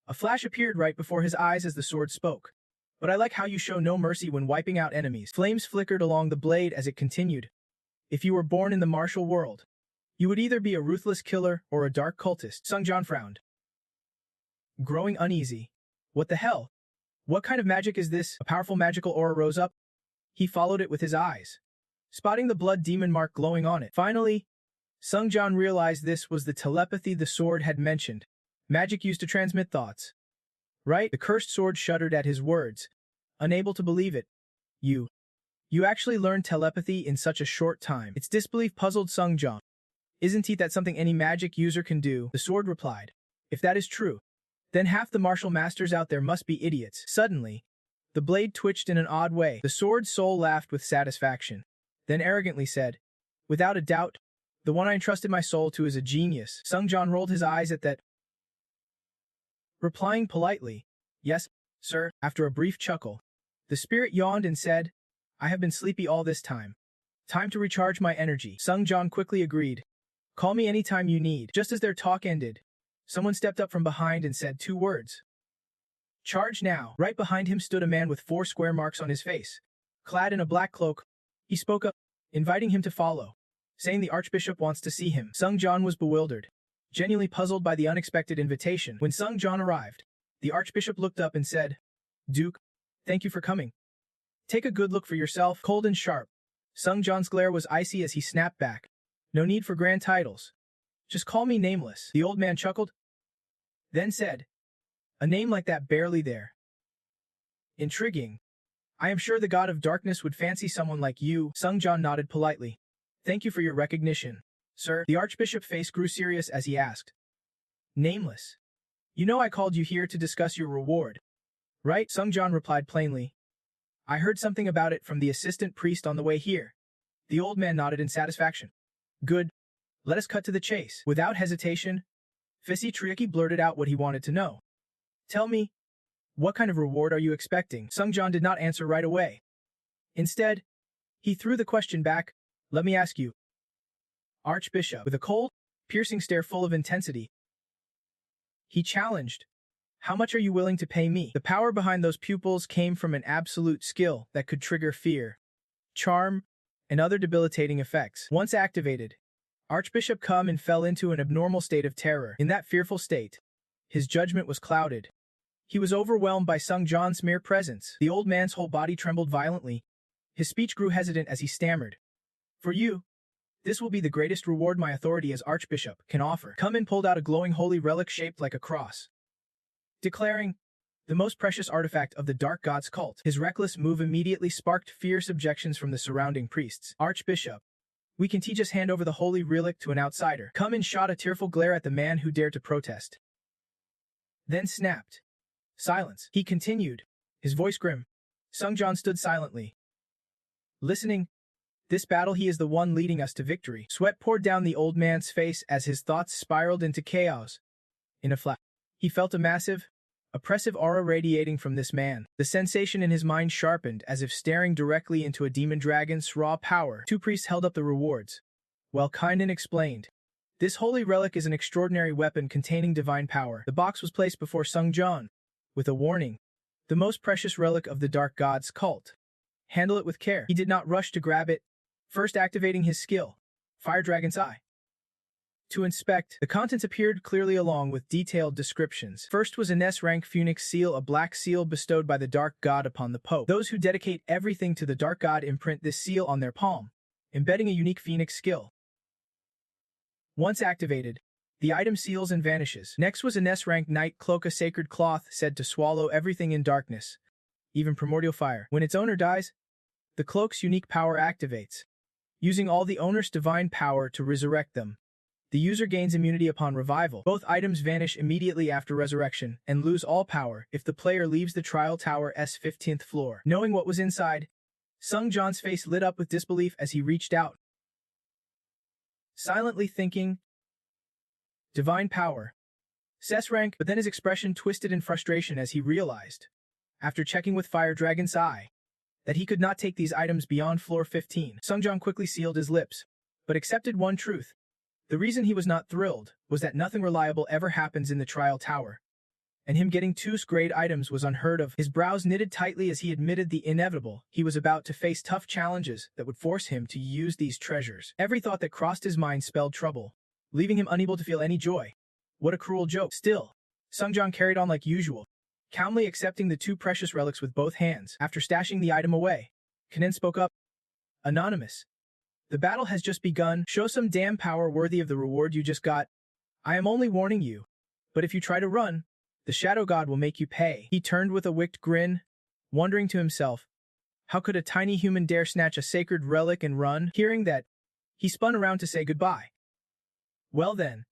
[SPEAKER 1] a flash appeared right before his eyes as the sword spoke. But I like how you show no mercy when wiping out enemies. Flames flickered along the blade as it continued. If you were born in the martial world, you would either be a ruthless killer or a dark cultist. Sungjan frowned, growing uneasy. What the hell? What kind of magic is this? A powerful magical aura rose up. He followed it with his eyes, spotting the blood demon mark glowing on it. Finally, Sungjan realized this was the telepathy the sword had mentioned. Magic used to transmit thoughts. Right? The cursed sword shuddered at his words, unable to believe it. You actually learned telepathy in such a short time. Its disbelief puzzled Sungjan. Isn't that something any magic user can do? The sword replied. If that is true, then half the martial masters out there must be idiots. Suddenly, the blade twitched in an odd way. The sword's soul laughed with satisfaction, then arrogantly said, "Without a doubt, the one I entrusted my soul to is a genius." Sungjan rolled his eyes at that, replying politely, "Yes, sir." After a brief chuckle, the spirit yawned and said, "I have been sleepy all this time. Time to recharge my energy." Sungjan quickly agreed. "Call me anytime you need." Just as their talk ended, someone stepped up from behind and said two words. "Charge now." Right behind him stood a man with 4 square marks on his face, clad in a black cloak. He spoke up, inviting him to follow, saying the Archbishop wants to see him. Sungjan was bewildered, genuinely puzzled by the unexpected invitation. When Sungjan arrived, the Archbishop looked up and said, "Duke, thank you for coming. Take a good look for yourself." Cold and sharp, Sungjan's glare was icy as he snapped back. "No need for grand titles. Just call me Nameless." The old man chuckled, then said, "A name like that barely there. Intriguing. I am sure the god of darkness would fancy someone like you." Sungjan nodded politely. "Thank you for your recognition, sir." The Archbishop's face grew serious as he asked, "Nameless, you know I called you here to discuss your reward, right?" Sungjan replied plainly, "I heard something about it from the assistant priest on the way here." The old man nodded in satisfaction. "Good. Let us cut to the chase." Without hesitation, Fisi Triaki blurted out what he wanted to know. "Tell me, what kind of reward are you expecting?" Sungjan did not answer right away. Instead, he threw the question back. "Let me ask you, Archbishop." With a cold, piercing stare full of intensity, he challenged, "How much are you willing to pay me?" The power behind those pupils came from an absolute skill that could trigger fear, charm, and other debilitating effects. Once activated, Archbishop Kum fell into an abnormal state of terror. In that fearful state, his judgment was clouded. He was overwhelmed by Sungjan's mere presence. The old man's whole body trembled violently. His speech grew hesitant as he stammered, "For you, this will be the greatest reward my authority as Archbishop can offer." Kum pulled out a glowing holy relic shaped like a cross, declaring, "The most precious artifact of the Dark God's cult." His reckless move immediately sparked fierce objections from the surrounding priests. "Archbishop, we can just hand over the holy relic to an outsider." Kum shot a tearful glare at the man who dared to protest, then snapped, "Silence." He continued, his voice grim. Sungjan stood silently, Listening, this battle he is the one leading us to victory. Sweat poured down the old man's face as his thoughts spiraled into chaos. In a flash, he felt a massive, oppressive aura radiating from this man. The sensation in his mind sharpened as if staring directly into a demon dragon's raw power. Two priests held up the rewards. Well, Kynan explained. This holy relic is an extraordinary weapon containing divine power. The box was placed before Sung Jan, with a warning. The most precious relic of the Dark God's cult. Handle it with care. He did not rush to grab it, first activating his skill, Fire Dragon's Eye. To inspect, the contents appeared clearly along with detailed descriptions. First was an S-Rank Phoenix Seal, a black seal bestowed by the Dark God upon the Pope. Those who dedicate everything to the Dark God imprint this seal on their palm, embedding a unique Phoenix skill. Once activated, the item seals and vanishes. Next was an S-Rank Night Cloak, a sacred cloth said to swallow everything in darkness, even primordial fire. When its owner dies, the cloak's unique power activates, using all the owner's divine power to resurrect them. The user gains immunity upon revival. Both items vanish immediately after resurrection and lose all power if the player leaves the Trial Tower's 15th floor. Knowing what was inside, Sung Jan's face lit up with disbelief as he reached out, silently thinking, divine power. SSS-Rank, but then his expression twisted in frustration as he realized, after checking with Fire Dragon's Eye, that he could not take these items beyond floor 15. Sung Jan quickly sealed his lips, but accepted one truth. The reason he was not thrilled was that nothing reliable ever happens in the Trial Tower, and him getting two grade items was unheard of. His brows knitted tightly as he admitted the inevitable. He was about to face tough challenges that would force him to use these treasures. Every thought that crossed his mind spelled trouble, leaving him unable to feel any joy. What a cruel joke. Still, Sung Jan carried on like usual, calmly accepting the two precious relics with both hands. After stashing the item away, Kynan spoke up. Anonymous. The battle has just begun. Show some damn power worthy of the reward you just got. I am only warning you, but if you try to run, the Shadow God will make you pay. He turned with a wicked grin, wondering to himself, how could a tiny human dare snatch a sacred relic and run? Hearing that, he spun around to say goodbye. Well then,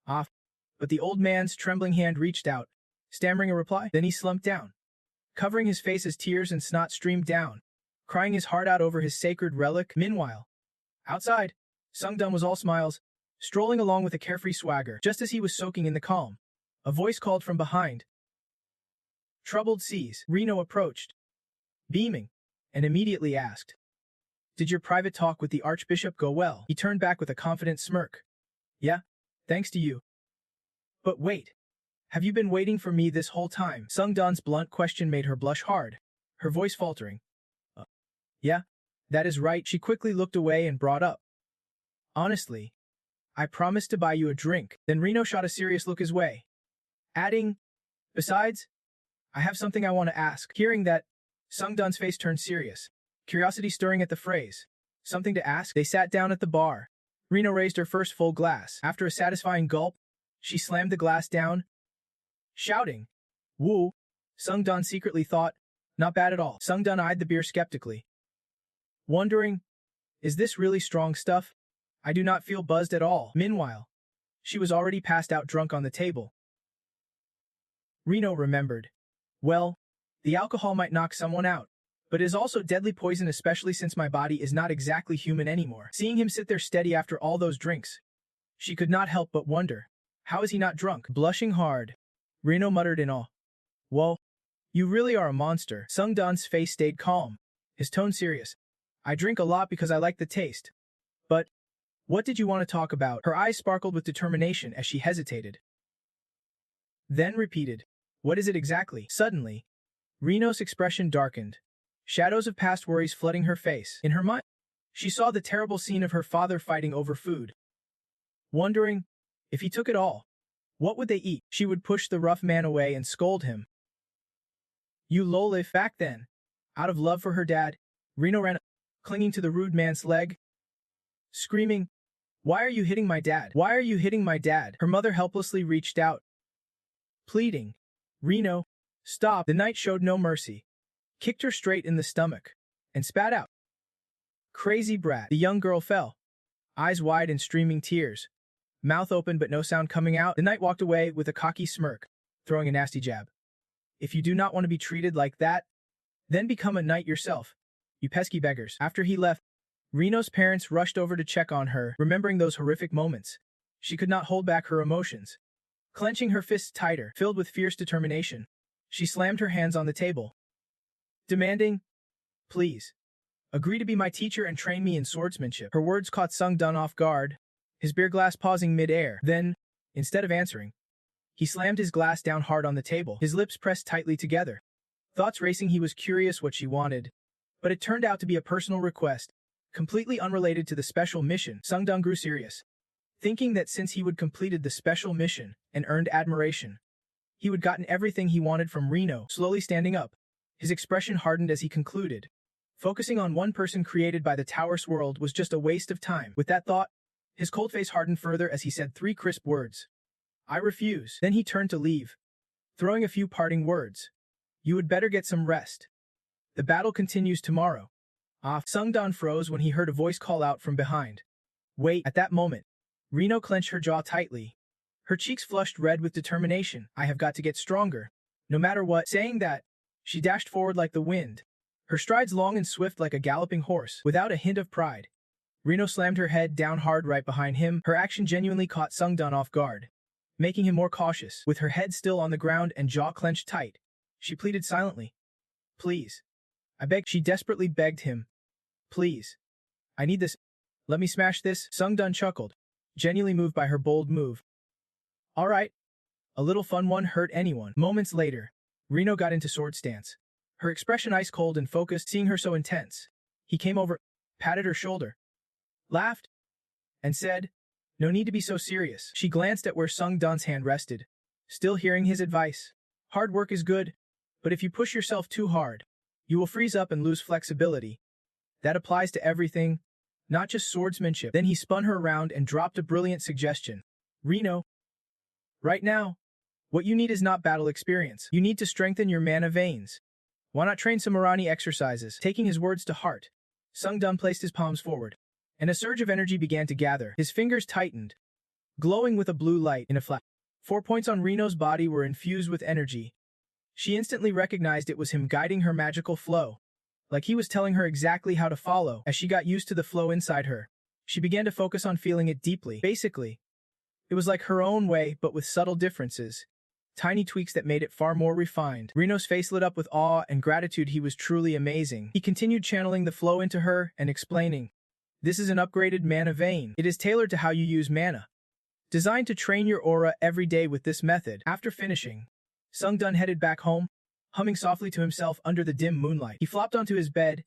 [SPEAKER 1] off. But the old man's trembling hand reached out, stammering a reply. Then he slumped down, covering his face as tears and snot streamed down, crying his heart out over his sacred relic. Meanwhile, outside, Sung Jan was all smiles, strolling along with a carefree swagger. Just as he was soaking in the calm, a voice called from behind. Troubled seas. Reno approached, beaming, and immediately asked, did your private talk with the Archbishop go well? He turned back with a confident smirk. Yeah, thanks to you. But wait, have you been waiting for me this whole time? Sung Jan's blunt question made her blush hard, her voice faltering. Yeah, that is right. She quickly looked away and brought up. Honestly, I promised to buy you a drink. Then Reno shot a serious look his way, adding, besides, I have something I want to ask. Hearing that, Sung Jan's face turned serious, curiosity stirring at the phrase. Something to ask? They sat down at the bar. Reno raised her first full glass. After a satisfying gulp, she slammed the glass down, shouting, woo. Sung Jan secretly thought, not bad at all. Sung Jan eyed the beer skeptically, wondering, is this really strong stuff? I do not feel buzzed at all. Meanwhile, she was already passed out drunk on the table. Reno remembered. Well, the alcohol might knock someone out, but it is also deadly poison, especially since my body is not exactly human anymore. Seeing him sit there steady after all those drinks, she could not help but wonder, how is he not drunk? Blushing hard, Reno muttered in awe. Whoa, you really are a monster. Sung Jan's face stayed calm, his tone serious. I drink a lot because I like the taste. But, what did you want to talk about? Her eyes sparkled with determination as she hesitated. Then repeated, what is it exactly? Suddenly, Reno's expression darkened, shadows of past worries flooding her face. In her mind, she saw the terrible scene of her father fighting over food. Wondering, if he took it all, what would they eat? She would push the rough man away and scold him. You lolif. Back then, out of love for her dad, Reno ran, clinging to the rude man's leg, screaming, why are you hitting my dad? Why are you hitting my dad? Her mother helplessly reached out, pleading, Reno, stop. The knight showed no mercy, kicked her straight in the stomach, and spat out. Crazy brat. The young girl fell, eyes wide and streaming tears, mouth open but no sound coming out. The knight walked away with a cocky smirk, throwing a nasty jab. If you do not want to be treated like that, then become a knight yourself. You pesky beggars. After he left, Reno's parents rushed over to check on her, remembering those horrific moments. She could not hold back her emotions. Clenching her fists tighter, filled with fierce determination, she slammed her hands on the table, demanding, "Please, agree to be my teacher and train me in swordsmanship." Her words caught Sung-dun off guard, his beer glass pausing mid-air. Then, instead of answering, he slammed his glass down hard on the table, his lips pressed tightly together. Thoughts racing, he was curious what she wanted, but it turned out to be a personal request, completely unrelated to the special mission. Sung-dun grew serious, thinking that since he would completed the special mission and earned admiration, he would gotten everything he wanted from Reno. Slowly standing up, his expression hardened as he concluded. Focusing on one person created by the Tower's world was just a waste of time. With that thought, his cold face hardened further as he said 3 crisp words. "I refuse." Then he turned to leave, throwing a few parting words. "You would better get some rest. The battle continues tomorrow." Sung-dun froze when he heard a voice call out from behind. "Wait." At that moment, Reno clenched her jaw tightly. Her cheeks flushed red with determination. "I have got to get stronger, no matter what." Saying that, she dashed forward like the wind, her strides long and swift like a galloping horse, without a hint of pride. Reno slammed her head down hard right behind him. Her action genuinely caught Sung-dun off guard, making him more cautious. With her head still on the ground and jaw clenched tight, she pleaded silently. "Please. I beg." She desperately begged him. "Please. I need this. Let me smash this." Sung-dun chuckled, genuinely moved by her bold move. "All right. A little fun won't hurt anyone." Moments later, Reno got into sword stance, her expression ice cold and focused. Seeing her so intense, he came over, patted her shoulder, laughed, and said, "No need to be so serious." She glanced at where Sung-dun's hand rested, still hearing his advice. "Hard work is good, but if you push yourself too hard, you will freeze up and lose flexibility. That applies to everything, not just swordsmanship." Then he spun her around and dropped a brilliant suggestion. "Reno, right now, what you need is not battle experience. You need to strengthen your mana veins. Why not train some Marani exercises?" Taking his words to heart, Sung-dun placed his palms forward, and a surge of energy began to gather. His fingers tightened, glowing with a blue light. In a flash, 4 points on Reno's body were infused with energy. She instantly recognized it was him guiding her magical flow, like he was telling her exactly how to follow. As she got used to the flow inside her, she began to focus on feeling it deeply. Basically, it was like her own way, but with subtle differences, tiny tweaks that made it far more refined. Reno's face lit up with awe and gratitude. He was truly amazing. He continued channeling the flow into her and explaining, "This is an upgraded mana vein. It is tailored to how you use mana, designed to train your aura every day with this method." After finishing, Sung-dun headed back home, humming softly to himself under the dim moonlight. He flopped onto his bed,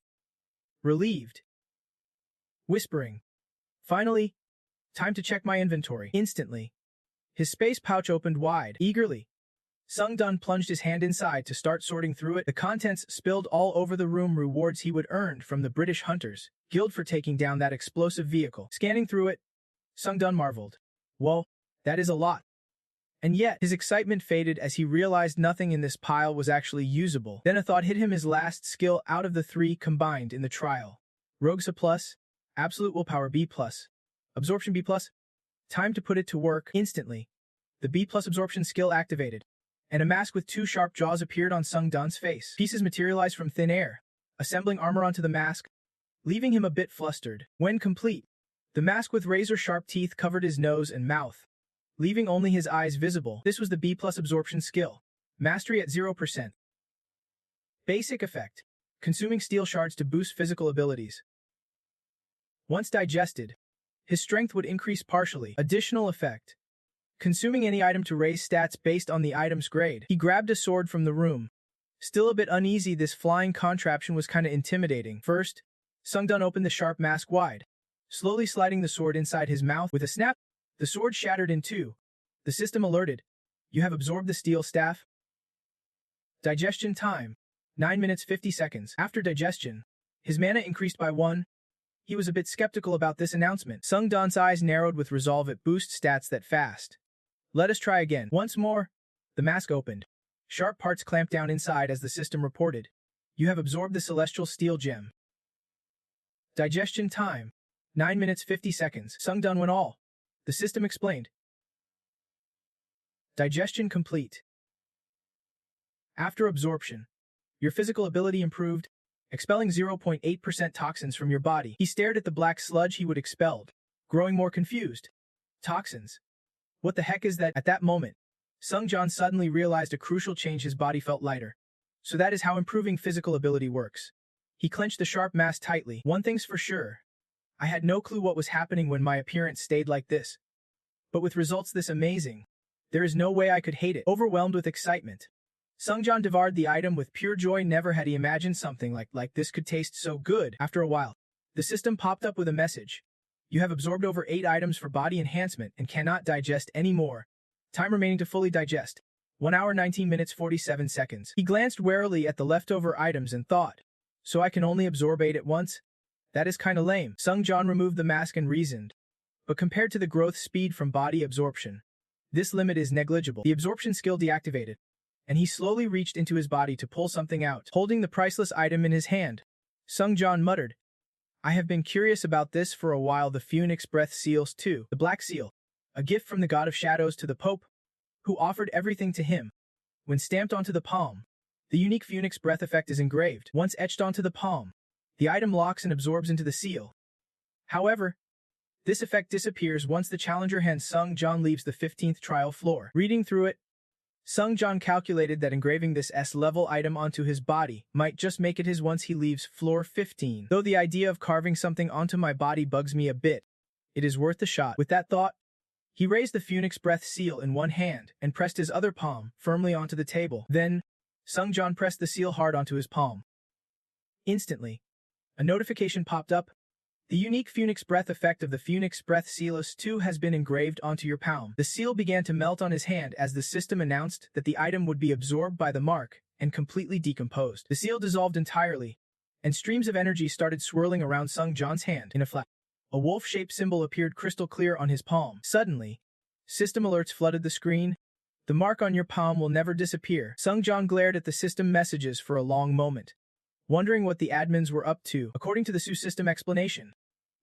[SPEAKER 1] relieved, whispering, "Finally, time to check my inventory." Instantly, his space pouch opened wide. Eagerly, Sung-dun plunged his hand inside to start sorting through it. The contents spilled all over the room. Rewards he would earn from the British Hunters Guild for taking down that explosive vehicle. Scanning through it, Sung-dun marveled. "Whoa, that is a lot." And yet, his excitement faded as he realized nothing in this pile was actually usable. Then a thought hit him, his last skill out of the 3 combined in the trial. Rogue's A+, Absolute Willpower B+, Absorption B+. Time to put it to work. Instantly, the B+ absorption skill activated, and a mask with 2 sharp jaws appeared on Sung-dun's face. Pieces materialized from thin air, assembling armor onto the mask, leaving him a bit flustered. When complete, the mask with razor-sharp teeth covered his nose and mouth, leaving only his eyes visible. This was the B+ absorption skill. Mastery at 0%. Basic effect: consuming steel shards to boost physical abilities. Once digested, his strength would increase partially. Additional effect: consuming any item to raise stats based on the item's grade. He grabbed a sword from the room, still a bit uneasy. This flying contraption was kinda intimidating. First, Sung-dun opened the sharp mask wide, slowly sliding the sword inside his mouth. With a snap, the sword shattered in 2. The system alerted, "You have absorbed the steel staff." Digestion time: 9 minutes 50 seconds. After digestion, his mana increased by 1. He was a bit skeptical about this announcement. Sung-dun's eyes narrowed with resolve. It boosts stats that fast. Let us try again. Once more, the mask opened. Sharp parts clamped down inside as the system reported, "You have absorbed the celestial steel gem." Digestion time: 9 minutes 50 seconds. Sung-dun went all. The system explained. Digestion complete. After absorption, your physical ability improved, expelling 0.8% toxins from your body. He stared at the black sludge he would expelled, growing more confused. Toxins? What the heck is that? At that moment, Sung-Jan suddenly realized a crucial change. His body felt lighter. So that is how improving physical ability works. He clenched the sharp mass tightly. One thing's for sure. I had no clue what was happening when my appearance stayed like this. But with results this amazing, there is no way I could hate it. Overwhelmed with excitement, Sung-Jan devoured the item with pure joy. Never had he imagined something like this could taste so good. After a while, the system popped up with a message. You have absorbed over 8 items for body enhancement and cannot digest any more. Time remaining to fully digest. 1 hour 19 minutes 47 seconds. He glanced warily at the leftover items and thought, so I can only absorb 8 at once? That is kinda lame. Sung-Jan removed the mask and reasoned. But compared to the growth speed from body absorption, this limit is negligible. The absorption skill deactivated, and he slowly reached into his body to pull something out. Holding the priceless item in his hand, Sung-Jan muttered, I have been curious about this for a while. The Phoenix Breath Seals too. The Black Seal, a gift from the God of Shadows to the Pope, who offered everything to him. When stamped onto the palm, the unique Phoenix Breath effect is engraved. Once etched onto the palm, the item locks and absorbs into the seal. However, this effect disappears once the challenger hand Sung-Jan leaves the 15th trial floor. Reading through it, Sung-Jan calculated that engraving this S-level item onto his body might just make it his once he leaves floor 15. Though the idea of carving something onto my body bugs me a bit, it is worth the shot. With that thought, he raised the Phoenix Breath seal in one hand and pressed his other palm firmly onto the table. Then, Sung-Jan pressed the seal hard onto his palm. Instantly, a notification popped up. The unique Phoenix Breath effect of the Phoenix Breath Sealus 2 has been engraved onto your palm. The seal began to melt on his hand as the system announced that the item would be absorbed by the mark and completely decomposed. The seal dissolved entirely, and streams of energy started swirling around Sung-Jan's hand. In a flash, a wolf-shaped symbol appeared crystal clear on his palm. Suddenly, system alerts flooded the screen. The mark on your palm will never disappear. Sung-Jan glared at the system messages for a long moment, wondering what the admins were up to. According to the SU system explanation,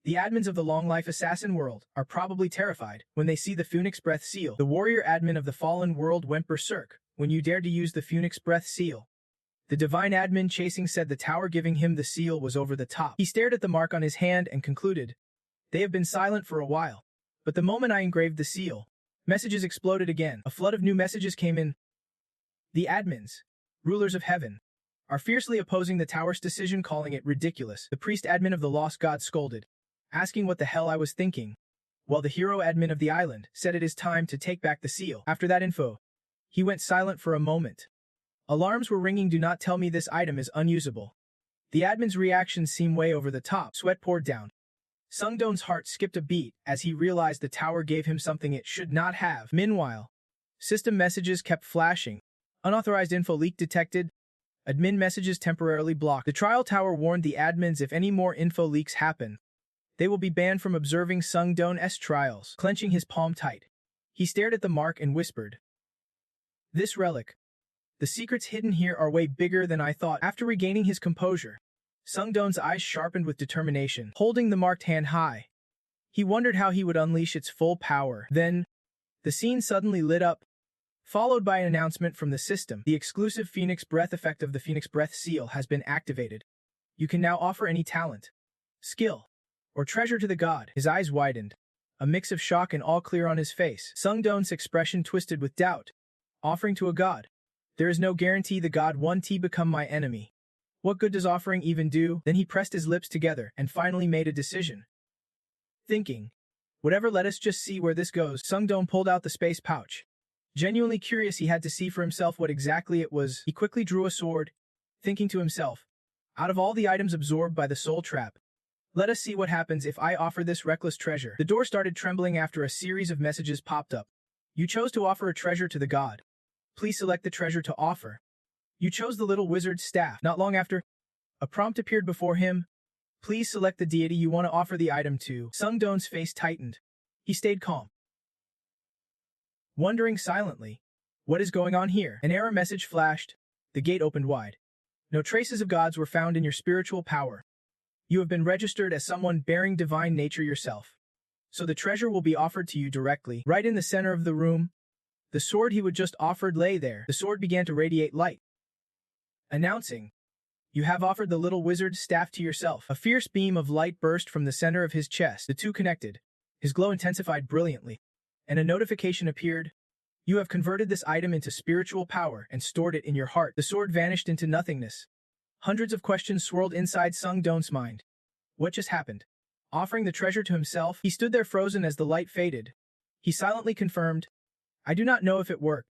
[SPEAKER 1] the admins of the Long Life Assassin world are probably terrified when they see the Phoenix Breath seal. The warrior admin of the fallen world went berserk when you dared to use the Phoenix Breath seal. The divine admin chasing said the tower giving him the seal was over the top. He stared at the mark on his hand and concluded, they have been silent for a while. But the moment I engraved the seal, messages exploded again. A flood of new messages came in. The admins, rulers of heaven, are fiercely opposing the tower's decision, calling it ridiculous. The priest admin of the lost god scolded, asking what the hell I was thinking, while the hero admin of the island said it is time to take back the seal. After that info, he went silent for a moment. Alarms were ringing. Do not tell me this item is unusable. The admin's reactions seem way over the top. Sweat poured down. Sung-Don's heart skipped a beat as he realized the tower gave him something it should not have. Meanwhile, system messages kept flashing. Unauthorized info leak detected. Admin messages temporarily blocked. The trial tower warned the admins if any more info leaks happen, they will be banned from observing Sung-Don's trials. Clenching his palm tight, he stared at the mark and whispered, this relic. The secrets hidden here are way bigger than I thought. After regaining his composure, Sung-Don's eyes sharpened with determination. Holding the marked hand high, he wondered how he would unleash its full power. Then, the scene suddenly lit up, followed by an announcement from the system. The exclusive Phoenix Breath effect of the Phoenix Breath seal has been activated. You can now offer any talent, skill, or treasure to the god. His eyes widened, a mix of shock and all clear on his face. Sung-Don's expression twisted with doubt. Offering to a god. There is no guarantee the god won't become my enemy. What good does offering even do? Then he pressed his lips together and finally made a decision. Thinking, whatever, let us just see where this goes. Sung-Don pulled out the space pouch. Genuinely curious, he had to see for himself what exactly it was. He quickly drew a sword, thinking to himself, out of all the items absorbed by the soul trap, let us see what happens if I offer this reckless treasure. The door started trembling after a series of messages popped up. You chose to offer a treasure to the god. Please select the treasure to offer. You chose the little wizard's staff. Not long after, a prompt appeared before him. Please select the deity you want to offer the item to. Sung-Don's face tightened. He stayed calm, wondering silently, what is going on here? An error message flashed. The gate opened wide. No traces of gods were found in your spiritual power. You have been registered as someone bearing divine nature yourself. So the treasure will be offered to you directly. Right in the center of the room, the sword he would just offered lay there. The sword began to radiate light, announcing, You have offered the little wizard's staff to yourself. A fierce beam of light burst from the center of his chest. The two connected. His glow intensified brilliantly, and a notification appeared. You have converted this item into spiritual power and stored it in your heart. The sword vanished into nothingness. Hundreds of questions swirled inside Sung Don's mind. What just happened? Offering the treasure to himself, he stood there frozen as the light faded. He silently confirmed, I do not know if it worked,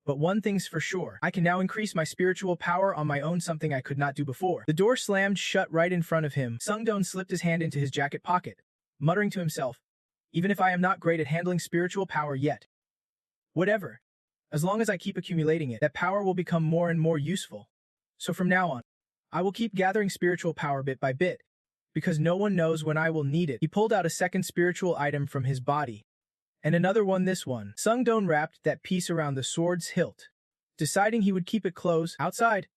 [SPEAKER 1] but one thing's for sure. I can now increase my spiritual power on my own, something I could not do before. The door slammed shut right in front of him. Sung Don slipped his hand into his jacket pocket, muttering to himself, even if I am not great at handling spiritual power yet. Whatever. As long as I keep accumulating it, that power will become more and more useful. So from now on, I will keep gathering spiritual power bit by bit, because no one knows when I will need it. He pulled out a second spiritual item from his body. And another one, this one. Sung Don wrapped that piece around the sword's hilt, deciding he would keep it close. Outside,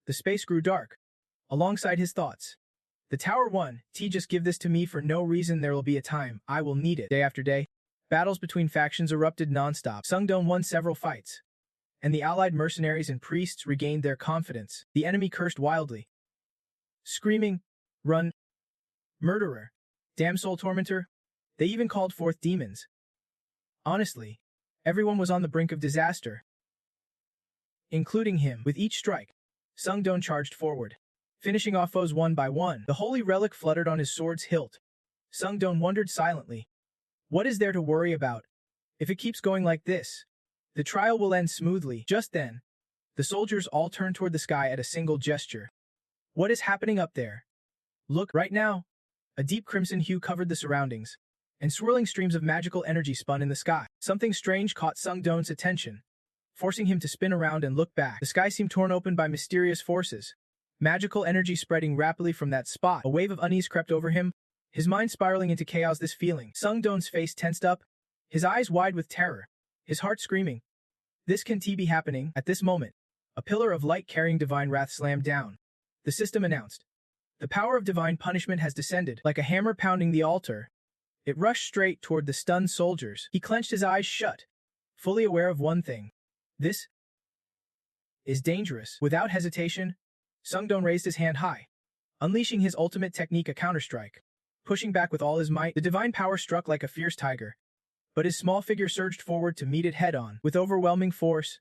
[SPEAKER 1] the space grew dark. Alongside his thoughts, the tower won. Just give this to me for no reason. There will be a time I will need it. Day after day, battles between factions erupted non-stop. Sung Don won several fights, and the allied mercenaries and priests regained their confidence. The enemy cursed wildly, screaming, run, murderer, damn soul tormentor. They even called forth demons. Honestly, everyone was on the brink of disaster, including him. With each strike, Sung Don charged forward, finishing off foes one by one. The holy relic fluttered on his sword's hilt. Sung Don wondered silently, what is there to worry about? If it keeps going like this, the trial will end smoothly. Just then, the soldiers all turned toward the sky at a single gesture. What is happening up there? Look, right now. A deep crimson hue covered the surroundings, and swirling streams of magical energy spun in the sky. Something strange caught Sung Don's attention, forcing him to spin around and look back. The sky seemed torn open by mysterious forces, magical energy spreading rapidly from that spot. A wave of unease crept over him, his mind spiraling into chaos. This feeling. Sung Don's face tensed up, his eyes wide with terror, his heart screaming, this can't be happening. At this moment, a pillar of light carrying divine wrath slammed down. The system announced, the power of divine punishment has descended. Like a hammer pounding the altar, it rushed straight toward the stunned soldiers. He clenched his eyes shut, fully aware of one thing. This is dangerous. Without hesitation, Sung Don raised his hand high, unleashing his ultimate technique, a counterstrike. Pushing back with all his might, the divine power struck like a fierce tiger, but his small figure surged forward to meet it head-on. With overwhelming force,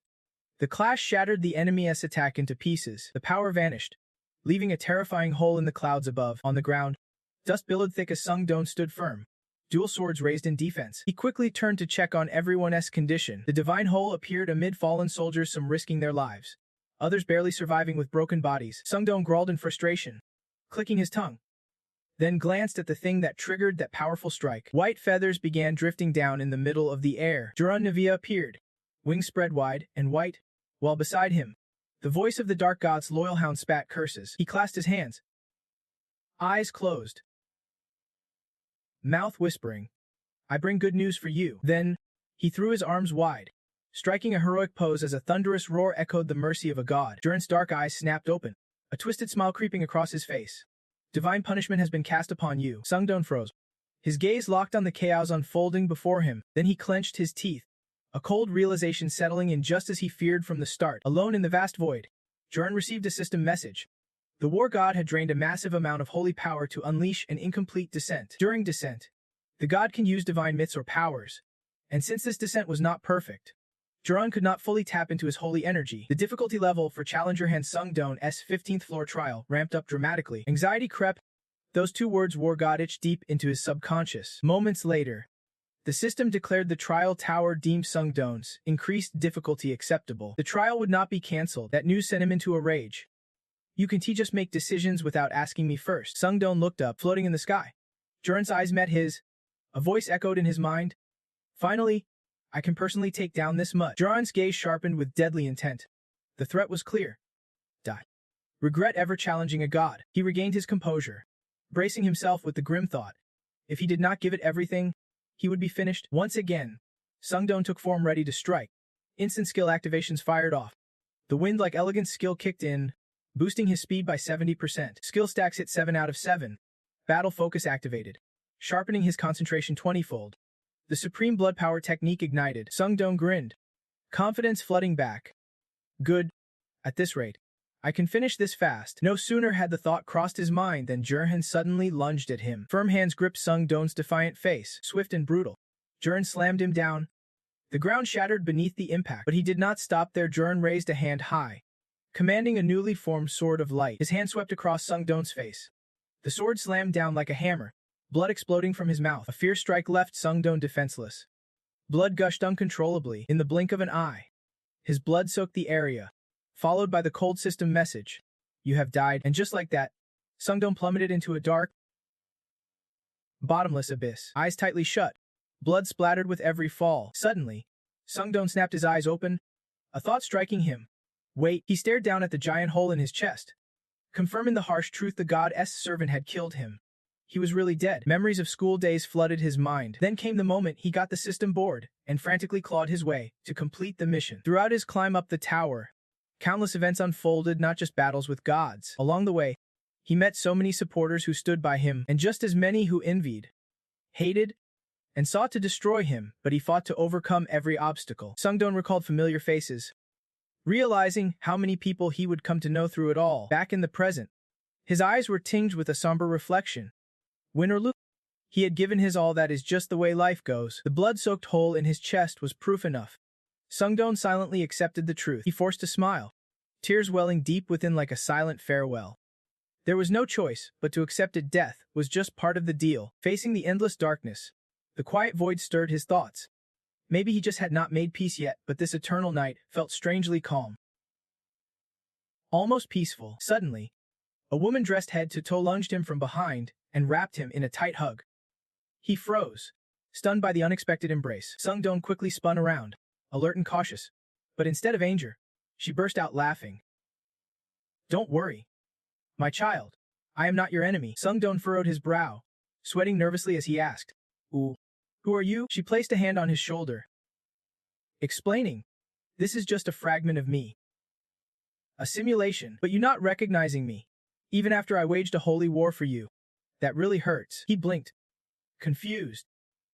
[SPEAKER 1] the clash shattered the enemy's attack into pieces. The power vanished, leaving a terrifying hole in the clouds above. On the ground, dust billowed thick as Sung Don stood firm, dual swords raised in defense. He quickly turned to check on everyone's condition. The divine hole appeared amid fallen soldiers, some risking their lives, others barely surviving with broken bodies. Sung Don growled in frustration, clicking his tongue, then glanced at the thing that triggered that powerful strike. White feathers began drifting down in the middle of the air. Jurun Navia appeared, wings spread wide and white, while beside him, the voice of the dark god's loyal hound spat curses. He clasped his hands, eyes closed, mouth whispering, I bring good news for you. Then, he threw his arms wide, striking a heroic pose as a thunderous roar echoed the mercy of a god. Jurun's dark eyes snapped open, a twisted smile creeping across his face. Divine punishment has been cast upon you. Sung Don froze, his gaze locked on the chaos unfolding before him. Then he clenched his teeth, a cold realization settling in just as he feared from the start. Alone in the vast void, Jurun received a system message. The war god had drained a massive amount of holy power to unleash an incomplete descent. During descent, the god can use divine myths or powers, and since this descent was not perfect, Jurun could not fully tap into his holy energy. The difficulty level for Challenger Han Sung Don's 15th floor trial ramped up dramatically. Anxiety crept. Those two words war god itched deep into his subconscious. Moments later, the system declared the trial tower deemed Sung Don's increased difficulty acceptable. The trial would not be cancelled. That news sent him into a rage. You can just make decisions without asking me first. Sung Don looked up, floating in the sky. Jurun's eyes met his. A voice echoed in his mind. Finally, I can personally take down this mutt. Jurun's gaze sharpened with deadly intent. The threat was clear. Regret ever challenging a god. He regained his composure, bracing himself with the grim thought. If he did not give it everything, he would be finished. Once again, Sung Don took form, ready to strike. Instant skill activations fired off. The wind-like elegance skill kicked in, boosting his speed by 70%. Skill stacks hit 7 out of 7. Battle focus activated, sharpening his concentration 20-fold. The supreme blood power technique ignited. Sung Don grinned, confidence flooding back. Good. At this rate, I can finish this fast. No sooner had the thought crossed his mind than Jurhan suddenly lunged at him. Firm hands gripped Sung Don's defiant face, swift and brutal. Jurhan slammed him down. The ground shattered beneath the impact, but he did not stop there. Jurhan raised a hand high, commanding a newly formed sword of light. His hand swept across Sung Don's face. The sword slammed down like a hammer, blood exploding from his mouth. A fierce strike left Sung Don defenseless. Blood gushed uncontrollably in the blink of an eye. His blood soaked the area, followed by the cold system message. You have died. And just like that, Sung Don plummeted into a dark, bottomless abyss. Eyes tightly shut, blood splattered with every fall. Suddenly, Sung Don snapped his eyes open, a thought striking him. Wait, he stared down at the giant hole in his chest, confirming the harsh truth: the god's servant had killed him. He was really dead. Memories of school days flooded his mind. Then came the moment he got the system board and frantically clawed his way to complete the mission. Throughout his climb up the tower, countless events unfolded, not just battles with gods. Along the way, he met so many supporters who stood by him, and just as many who envied, hated, and sought to destroy him, but he fought to overcome every obstacle. Sung Don recalled familiar faces, realizing how many people he would come to know through it all. Back in the present, his eyes were tinged with a somber reflection. Win or lose, he had given his all. That is just the way life goes. The blood-soaked hole in his chest was proof enough. Sung Don silently accepted the truth. He forced a smile, tears welling deep within like a silent farewell. There was no choice but to accept it. Death was just part of the deal. Facing the endless darkness, the quiet void stirred his thoughts. Maybe he just had not made peace yet, but this eternal night felt strangely calm, almost peaceful. Suddenly, a woman dressed head to toe lunged him from behind and wrapped him in a tight hug. He froze, stunned by the unexpected embrace. Sung Don quickly spun around, alert and cautious, but instead of anger, she burst out laughing. Don't worry, my child. I am not your enemy. Sung Don furrowed his brow, sweating nervously as he asked, Ooh, who are you? She placed a hand on his shoulder, explaining, this is just a fragment of me. A simulation, but you not recognizing me, even after I waged a holy war for you. That really hurts. He blinked, confused.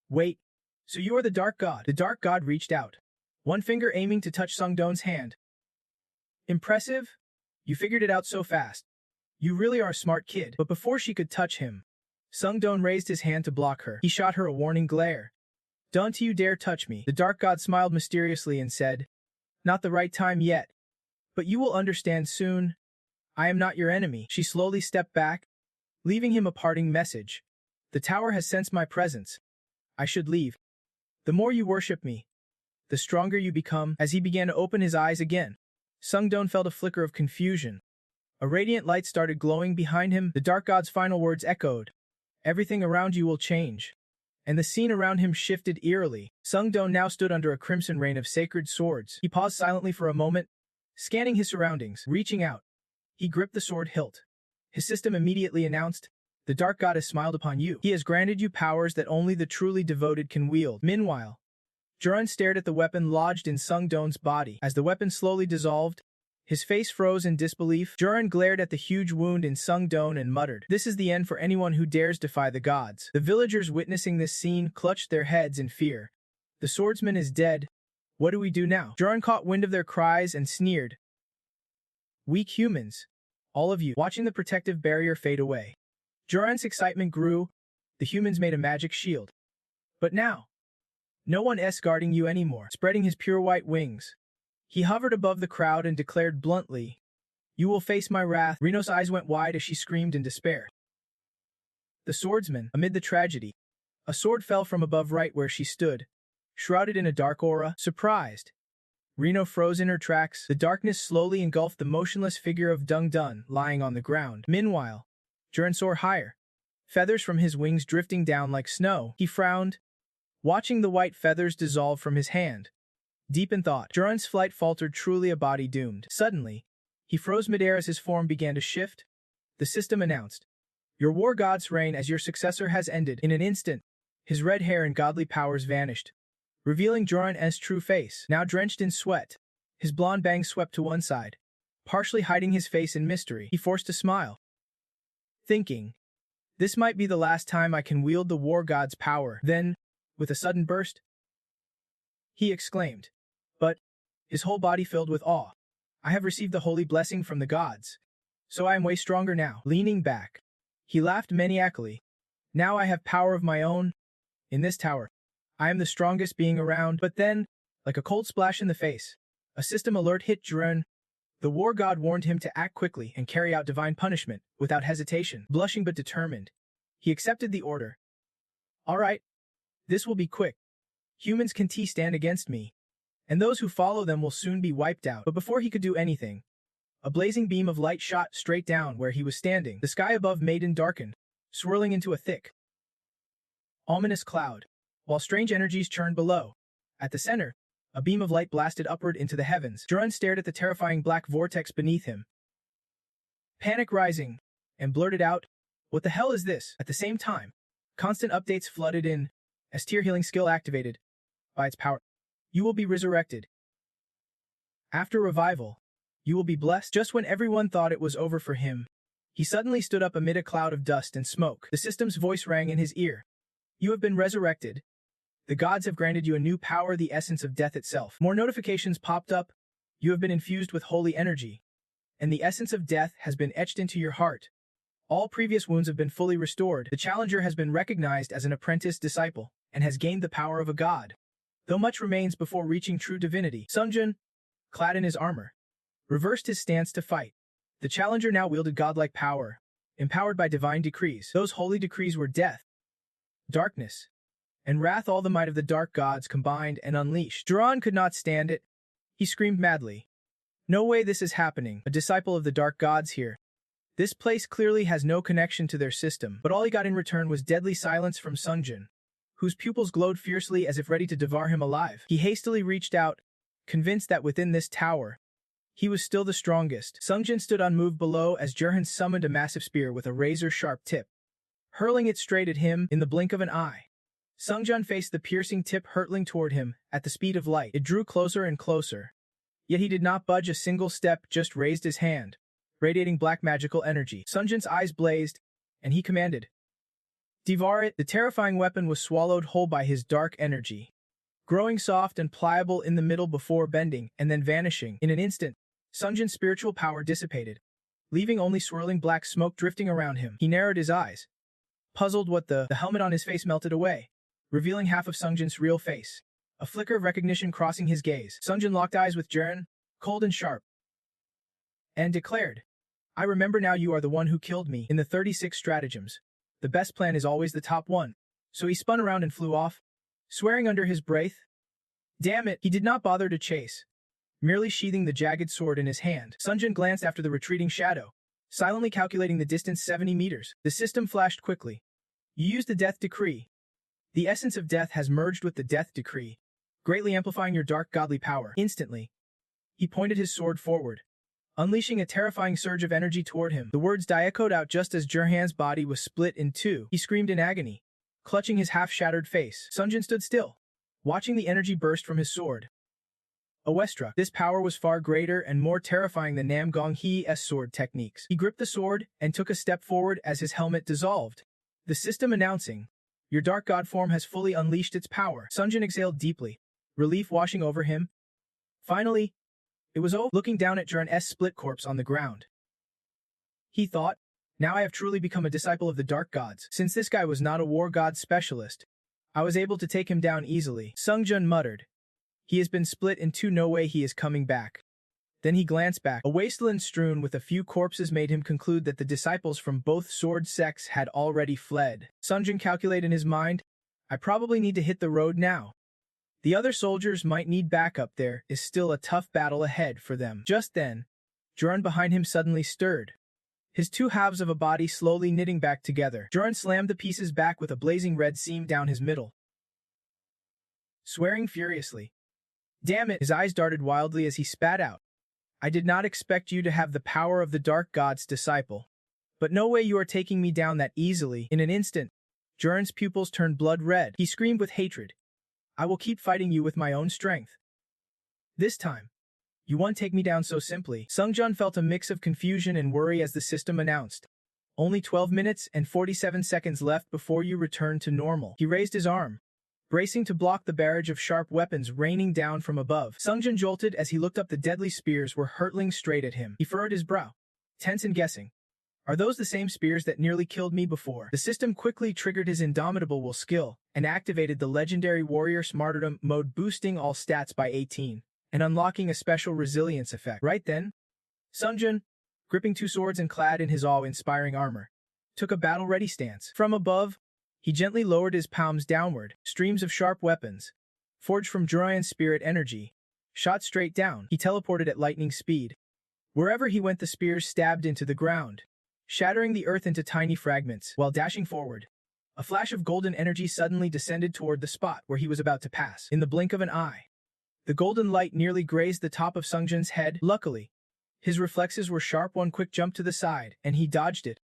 [SPEAKER 1] Wait, so you are the Dark God? The Dark God reached out, one finger aiming to touch Sung Don's hand. Impressive? You figured it out so fast. You really are a smart kid. But before she could touch him, Sung Don raised his hand to block her. He shot her a warning glare. Don't you dare touch me. The Dark God smiled mysteriously and said, Not the right time yet, but you will understand soon. I am not your enemy. She slowly stepped back, leaving him a parting message. The tower has sensed my presence. I should leave. The more you worship me, the stronger you become. As he began to open his eyes again, Sung Don felt a flicker of confusion. A radiant light started glowing behind him. The Dark God's final words echoed. Everything around you will change. And the scene around him shifted eerily. Sung Don now stood under a crimson rain of sacred swords. He paused silently for a moment, scanning his surroundings. Reaching out, he gripped the sword hilt. His system immediately announced, The Dark God has smiled upon you. He has granted you powers that only the truly devoted can wield. Meanwhile, Jurhan stared at the weapon lodged in Sung Don's body. As the weapon slowly dissolved, his face froze in disbelief. Jurhan glared at the huge wound in Sung Don and muttered, This is the end for anyone who dares defy the gods. The villagers witnessing this scene clutched their heads in fear. The swordsman is dead. What do we do now? Jurhan caught wind of their cries and sneered. Weak humans. All of you. Watching the protective barrier fade away, Jurhan's excitement grew. The humans made a magic shield. But now, no one's guarding you anymore. Spreading his pure white wings, he hovered above the crowd and declared bluntly, You will face my wrath. Reno's eyes went wide as she screamed in despair. The swordsman, amid the tragedy, a sword fell from above right where she stood, shrouded in a dark aura. Surprised, Reno froze in her tracks. The darkness slowly engulfed the motionless figure of Dung Dun lying on the ground. Meanwhile, Jurhan soared higher, feathers from his wings drifting down like snow. He frowned, watching the white feathers dissolve from his hand. Deep in thought, Jurhan's flight faltered, truly a body doomed. Suddenly, he froze midair as his form began to shift. The system announced, Your war god's reign as your successor has ended. In an instant, his red hair and godly powers vanished, revealing Jurhan's true face. Now drenched in sweat, his blonde bangs swept to one side, partially hiding his face in mystery. He forced a smile, thinking, This might be the last time I can wield the war god's power. Then, with a sudden burst, he exclaimed, But, his whole body filled with awe, I have received the holy blessing from the gods. So I am way stronger now. Leaning back, he laughed maniacally. Now I have power of my own. In this tower, I am the strongest being around. But then, like a cold splash in the face, a system alert hit Jurun. The war god warned him to act quickly and carry out divine punishment, without hesitation. Blushing but determined, he accepted the order. All right. This will be quick. Humans can stand against me, and those who follow them will soon be wiped out. But before he could do anything, a blazing beam of light shot straight down where he was standing. The sky above Maiden darkened, swirling into a thick, ominous cloud, while strange energies churned below. At the center, a beam of light blasted upward into the heavens. Jurun stared at the terrifying black vortex beneath him, panic rising, and blurted out, "What the hell is this?" At the same time, constant updates flooded in, as tear healing skill activated. By its power, you will be resurrected. After revival, you will be blessed. Just when everyone thought it was over for him, he suddenly stood up amid a cloud of dust and smoke. The system's voice rang in his ear. You have been resurrected. The gods have granted you a new power, the essence of death itself. More notifications popped up. You have been infused with holy energy, and the essence of death has been etched into your heart. All previous wounds have been fully restored. The challenger has been recognized as an apprentice disciple, and has gained the power of a god. Though much remains before reaching true divinity, Sungjun, clad in his armor, reversed his stance to fight. The challenger now wielded godlike power, empowered by divine decrees. Those holy decrees were death, darkness, and wrath, all the might of the dark gods combined and unleashed. Jurun could not stand it. He screamed madly. No way this is happening. A disciple of the dark gods here. This place clearly has no connection to their system, but all he got in return was deadly silence from Sungjun, whose pupils glowed fiercely as if ready to devour him alive. He hastily reached out, convinced that within this tower, he was still the strongest. Sungjun stood unmoved below as Jurun summoned a massive spear with a razor-sharp tip, hurling it straight at him in the blink of an eye. Sungjun faced the piercing tip hurtling toward him at the speed of light. It drew closer and closer. Yet he did not budge a single step, just raised his hand, radiating black magical energy. Sungjun's eyes blazed, and he commanded, "Devour it." The terrifying weapon was swallowed whole by his dark energy, growing soft and pliable in the middle before bending and then vanishing. In an instant, Sungjun's spiritual power dissipated, leaving only swirling black smoke drifting around him. He narrowed his eyes, puzzled what the helmet on his face melted away, revealing half of Sungjun's real face. A flicker of recognition crossing his gaze. Sungjun locked eyes with Jurun, cold and sharp, and declared, "I remember now, you are the one who killed me in the 36 stratagems. The best plan is always the top one." So he spun around and flew off, swearing under his breath. Damn it, he did not bother to chase, merely sheathing the jagged sword in his hand. Sungjun glanced after the retreating shadow, silently calculating the distance 70 meters. The system flashed quickly. You used the death decree. The essence of death has merged with the death decree, greatly amplifying your dark godly power. Instantly, he pointed his sword forward, unleashing a terrifying surge of energy toward him. The words echoed out just as Jurhan's body was split in two. He screamed in agony, clutching his half-shattered face. Sungjun stood still, watching the energy burst from his sword. Awestruck, this power was far greater and more terrifying than Nam Gong Hee's sword techniques. He gripped the sword and took a step forward as his helmet dissolved, the system announcing, "Your dark god form has fully unleashed its power." Sungjun exhaled deeply, relief washing over him. Finally, it was over. Looking down at Jurun's split corpse on the ground, he thought, now I have truly become a disciple of the dark gods. Since this guy was not a war god specialist, I was able to take him down easily. Sungjun muttered, "He has been split in two, no way he is coming back." Then he glanced back. A wasteland strewn with a few corpses made him conclude that the disciples from both sword sects had already fled. Sungjun calculated in his mind, I probably need to hit the road now. The other soldiers might need backup. There is still a tough battle ahead for them. Just then, Jurun behind him suddenly stirred, his two halves of a body slowly knitting back together. Jurun slammed the pieces back with a blazing red seam down his middle, swearing furiously. Damn it! His eyes darted wildly as he spat out. I did not expect you to have the power of the dark god's disciple. But no way you are taking me down that easily. In an instant, Jurun's pupils turned blood red. He screamed with hatred. I will keep fighting you with my own strength. This time, you won't take me down so simply. Sungjun felt a mix of confusion and worry as the system announced, only 12 minutes and 47 seconds left before you return to normal. He raised his arm, bracing to block the barrage of sharp weapons raining down from above. Sungjun jolted as he looked up. The deadly spears were hurtling straight at him. He furrowed his brow, tense and guessing. Are those the same spears that nearly killed me before? The system quickly triggered his indomitable will skill and activated the legendary Warrior's Martyrdom mode, boosting all stats by 18 and unlocking a special resilience effect. Right then, Sungjun, gripping two swords and clad in his awe-inspiring armor, took a battle-ready stance. From above, he gently lowered his palms downward. Streams of sharp weapons, forged from Jurian's spirit energy, shot straight down. He teleported at lightning speed. Wherever he went, the spears stabbed into the ground, shattering the earth into tiny fragments. While dashing forward, a flash of golden energy suddenly descended toward the spot where he was about to pass. In the blink of an eye, the golden light nearly grazed the top of Sungjun's head. Luckily, his reflexes were sharp. One quick jump to the side, and he dodged it.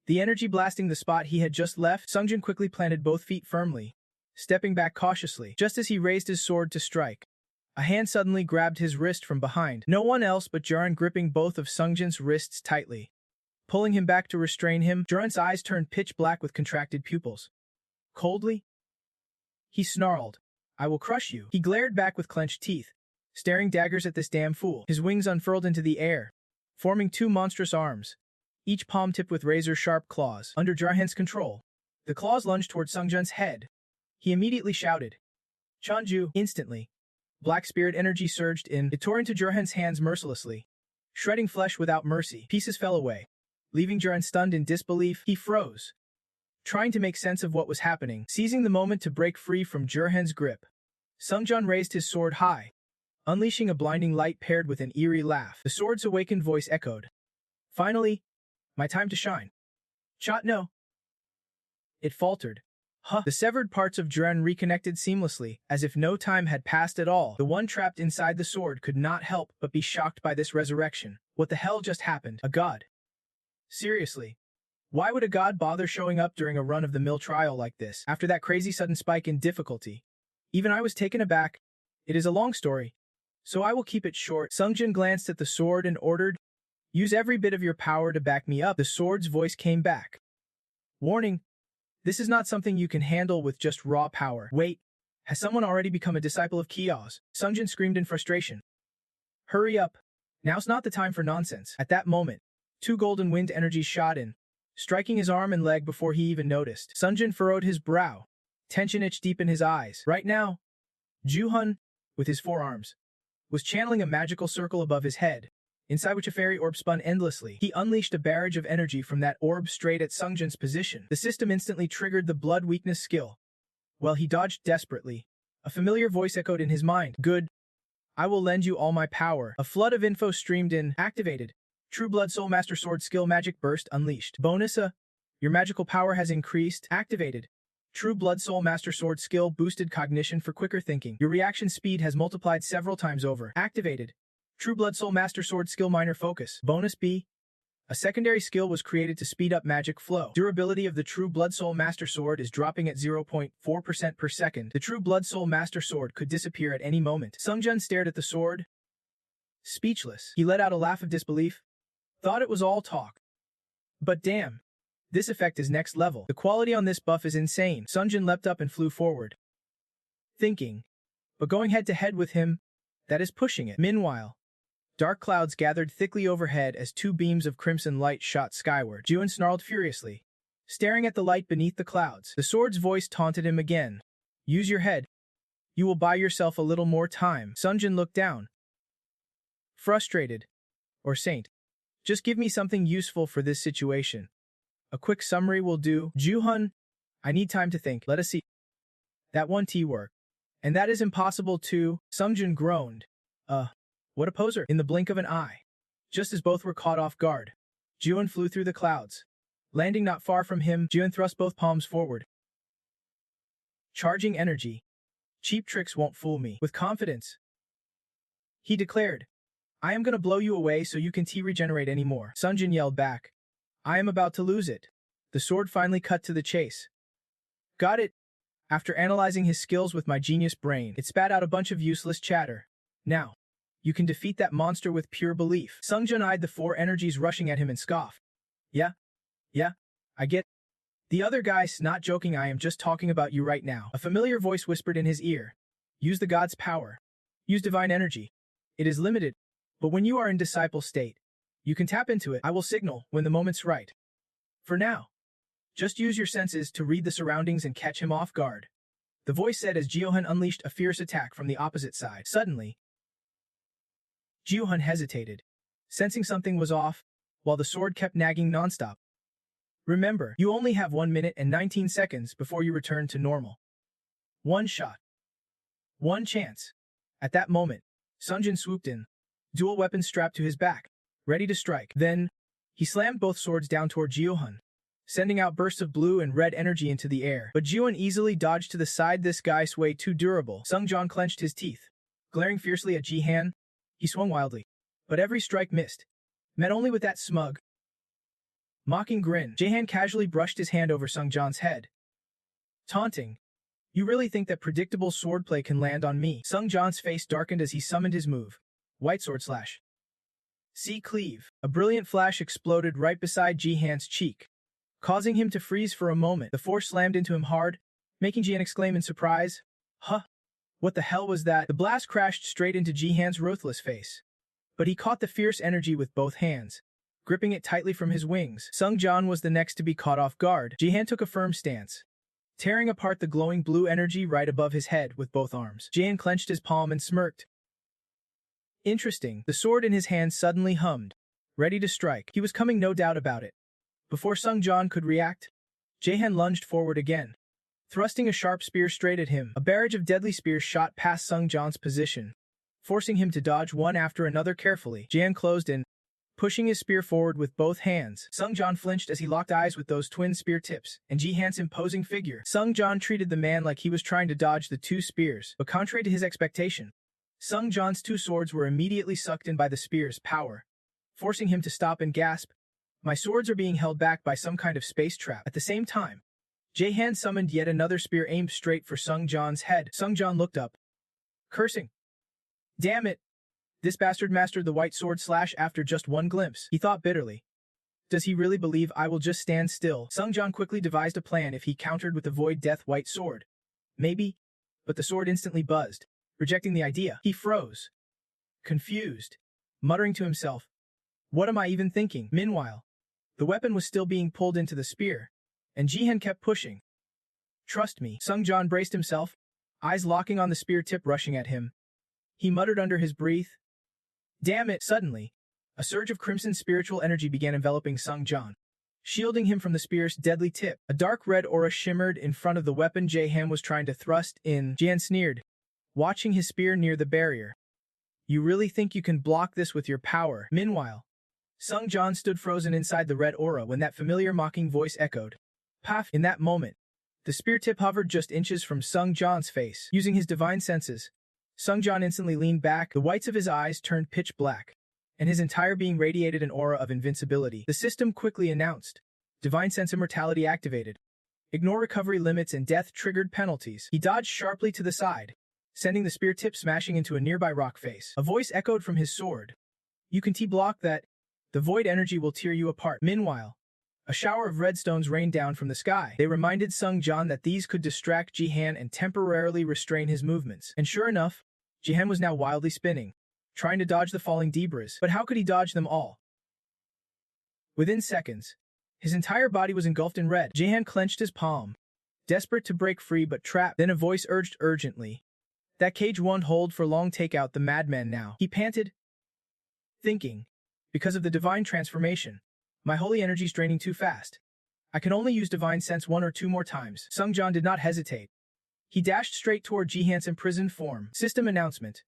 [SPEAKER 1] The energy blasting the spot he had just left, Sungjun quickly planted both feet firmly, stepping back cautiously. Just as he raised his sword to strike, a hand suddenly grabbed his wrist from behind. No one else but Jurian, gripping both of Sungjun's wrists tightly, pulling him back to restrain him. Jurian's eyes turned pitch black with contracted pupils. Coldly, he snarled, "I will crush you." He glared back with clenched teeth, staring daggers at this damn fool. His wings unfurled into the air, forming two monstrous arms, each palm tipped with razor-sharp claws. Under Jurian's control, the claws lunged toward Sungjun's head. He immediately shouted, "Chanju!" Instantly, black spirit energy surged in. It tore into Jurian's hands mercilessly, shredding flesh without mercy. Pieces fell away, leaving Jurian stunned in disbelief. He froze, trying to make sense of what was happening. Seizing the moment to break free from Jurian's grip, Sungjun raised his sword high, unleashing a blinding light paired with an eerie laugh. The sword's awakened voice echoed, "Finally, my time to shine." "Chot no." It faltered. Huh. The severed parts of Jurian reconnected seamlessly, as if no time had passed at all. The one trapped inside the sword could not help but be shocked by this resurrection. What the hell just happened? A god? Seriously? Why would a god bother showing up during a run-of-the-mill trial like this? After that crazy sudden spike in difficulty, even I was taken aback. It is a long story, so I will keep it short. Sungjun glanced at the sword and ordered, "Use every bit of your power to back me up." The sword's voice came back. "Warning, this is not something you can handle with just raw power." "Wait, has someone already become a disciple of Kia's?" Sungjun screamed in frustration. "Hurry up. Now's not the time for nonsense." At that moment, two golden wind energies shot in, striking his arm and leg before he even noticed. Sungjun furrowed his brow, tension itched deep in his eyes. Right now, Juhun, with his forearms, was channeling a magical circle above his head, inside which a fairy orb spun endlessly. He unleashed a barrage of energy from that orb straight at Sungjun's position. The system instantly triggered the blood weakness skill. While he dodged desperately, a familiar voice echoed in his mind. "Good. I will lend you all my power." A flood of info streamed in. Activated. True Blood Soul Master Sword Skill Magic Burst unleashed. Bonus: your magical power has increased. Activated. True Blood Soul Master Sword Skill boosted cognition for quicker thinking. Your reaction speed has multiplied several times over. Activated. True Blood Soul Master Sword Skill Minor Focus. Bonus: B. A secondary skill was created to speed up magic flow. Durability of the True Blood Soul Master Sword is dropping at 0.4% per second. The True Blood Soul Master Sword could disappear at any moment. Sungjun stared at the sword, speechless. He let out a laugh of disbelief. Thought it was all talk. But damn, this effect is next level. The quality on this buff is insane. Sungjun leapt up and flew forward, thinking, but going head-to-head with him, that is pushing it. Meanwhile, dark clouds gathered thickly overhead as two beams of crimson light shot skyward. Juan snarled furiously, staring at the light beneath the clouds. The sword's voice taunted him again. "Use your head. You will buy yourself a little more time." Sungjun looked down, frustrated. "Or saint. Just give me something useful for this situation. A quick summary will do." "Juhun, I need time to think. Let us see. That one T work. And that is impossible too." Sungjun groaned. What a poser." In the blink of an eye, just as both were caught off guard, Juhun flew through the clouds. Landing not far from him, Juhun thrust both palms forward, charging energy. "Cheap tricks won't fool me." With confidence, he declared, "I am gonna blow you away so you can T-regenerate anymore." Sungjun yelled back, "I am about to lose it." The sword finally cut to the chase. "Got it." After analyzing his skills with my genius brain, it spat out a bunch of useless chatter. "Now, you can defeat that monster with pure belief." Sungjun eyed the four energies rushing at him and scoffed. Yeah, I get The other guy, not joking, I am just talking about you right now. A familiar voice whispered in his ear. Use the god's power. Use divine energy. It is limited, but when you are in disciple state, you can tap into it. I will signal when the moment's right. For now, just use your senses to read the surroundings and catch him off guard. The voice said as Jihohan unleashed a fierce attack from the opposite side. Suddenly, Jihohan hesitated, sensing something was off, while the sword kept nagging nonstop. Remember, you only have 1 minute and 19 seconds before you return to normal. One shot. One chance. At that moment, Sungjin swooped in, dual weapons strapped to his back, ready to strike. Then, he slammed both swords down toward Jihohan, sending out bursts of blue and red energy into the air. But Jihohan easily dodged to the side. This guy's way too durable. Sungjin clenched his teeth. Glaring fiercely at Jihan, he swung wildly. But every strike missed, met only with that smug, mocking grin. Jihan casually brushed his hand over Sungjin's head, taunting, "You really think that predictable swordplay can land on me?" Sungjin's face darkened as he summoned his move, White Sword Slash. See cleave. A brilliant flash exploded right beside Jihan's cheek, causing him to freeze for a moment. The force slammed into him hard, making Jihan exclaim in surprise, "Huh? What the hell was that?" The blast crashed straight into Jihan's ruthless face, but he caught the fierce energy with both hands, gripping it tightly from his wings. Sungjin was the next to be caught off guard. Jihan took a firm stance, tearing apart the glowing blue energy right above his head with both arms. Jihan clenched his palm and smirked. Interesting. The sword in his hand suddenly hummed, ready to strike. He was coming, no doubt about it. Before Sungjin could react, Jihan lunged forward again, thrusting a sharp spear straight at him. A barrage of deadly spears shot past Sungjin's position, forcing him to dodge one after another carefully. Jihan closed in, pushing his spear forward with both hands. Sungjin flinched as he locked eyes with those twin spear tips and Jihan's imposing figure. Sungjin treated the man like he was trying to dodge the two spears, but contrary to his expectation, Sungjin's two swords were immediately sucked in by the spear's power, forcing him to stop and gasp. My swords are being held back by some kind of space trap. At the same time, Jihan summoned yet another spear aimed straight for Sungjin's head. Sungjin looked up, cursing. Damn it! This bastard mastered the White Sword Slash after just one glimpse. He thought bitterly. Does he really believe I will just stand still? Sungjin quickly devised a plan if he countered with the Void Death White Sword. Maybe, but the sword instantly buzzed, rejecting the idea. He froze, confused, muttering to himself, "What am I even thinking?" Meanwhile, the weapon was still being pulled into the spear, and Jihan kept pushing. Trust me. Sungjin braced himself, eyes locking on the spear tip rushing at him. He muttered under his breath, "Damn it!" Suddenly, a surge of crimson spiritual energy began enveloping Sungjin, shielding him from the spear's deadly tip. A dark red aura shimmered in front of the weapon Jihan was trying to thrust in. Jihan sneered, watching his spear near the barrier. "You really think you can block this with your power?" Meanwhile, Sungjin stood frozen inside the red aura when that familiar mocking voice echoed. Paf! In that moment, the spear tip hovered just inches from Sungjin's face. Using his divine senses, Sungjin instantly leaned back. The whites of his eyes turned pitch black, and his entire being radiated an aura of invincibility. The system quickly announced, Divine Sense Immortality activated. Ignore recovery limits and death-triggered penalties. He dodged sharply to the side, sending the spear tip smashing into a nearby rock face. A voice echoed from his sword. You can T-block that. The void energy will tear you apart. Meanwhile, a shower of red stones rained down from the sky. They reminded Sungjin that these could distract Jihan and temporarily restrain his movements. And sure enough, Jihan was now wildly spinning, trying to dodge the falling debris. But how could he dodge them all? Within seconds, his entire body was engulfed in red. Jihan clenched his palm, desperate to break free but trapped. Then a voice urged urgently, "That cage won't hold for long, take out the madman now." He panted, thinking, because of the divine transformation, my holy energy's draining too fast. I can only use divine sense 1 or 2 more times. Sungjin did not hesitate. He dashed straight toward Jihan's imprisoned form. System announcement.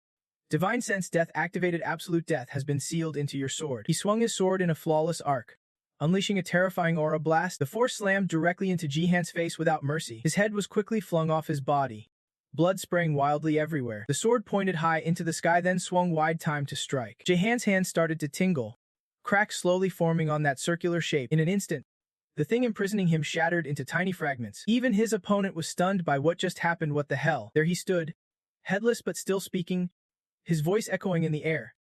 [SPEAKER 1] Divine sense death activated. Absolute death has been sealed into your sword. He swung his sword in a flawless arc, unleashing a terrifying aura blast. The force slammed directly into Jihan's face without mercy. His head was quickly flung off his body, blood spraying wildly everywhere. The sword pointed high into the sky, then swung wide, time to strike. Jihan's hand started to tingle, cracks slowly forming on that circular shape. In an instant, the thing imprisoning him shattered into tiny fragments. Even his opponent was stunned by what just happened. What the hell? There he stood, headless but still speaking, his voice echoing in the air.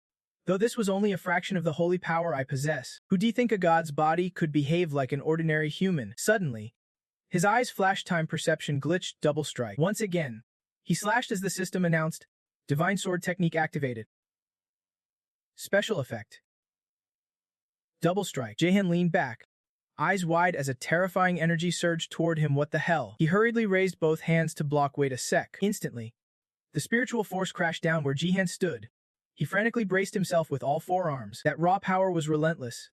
[SPEAKER 1] Though this was only a fraction of the holy power I possess, who do you think a god's body could behave like an ordinary human? Suddenly, His eyes flashed, time perception glitched, double strike. Once again, he slashed as the system announced, Divine Sword Technique activated. Special effect. Double strike. Jaehan leaned back, eyes wide as a terrifying energy surged toward him. What the hell? He hurriedly raised both hands to block. Wait a sec. Instantly, the spiritual force crashed down where Jaehan stood. He frantically braced himself with all four arms. That raw power was relentless,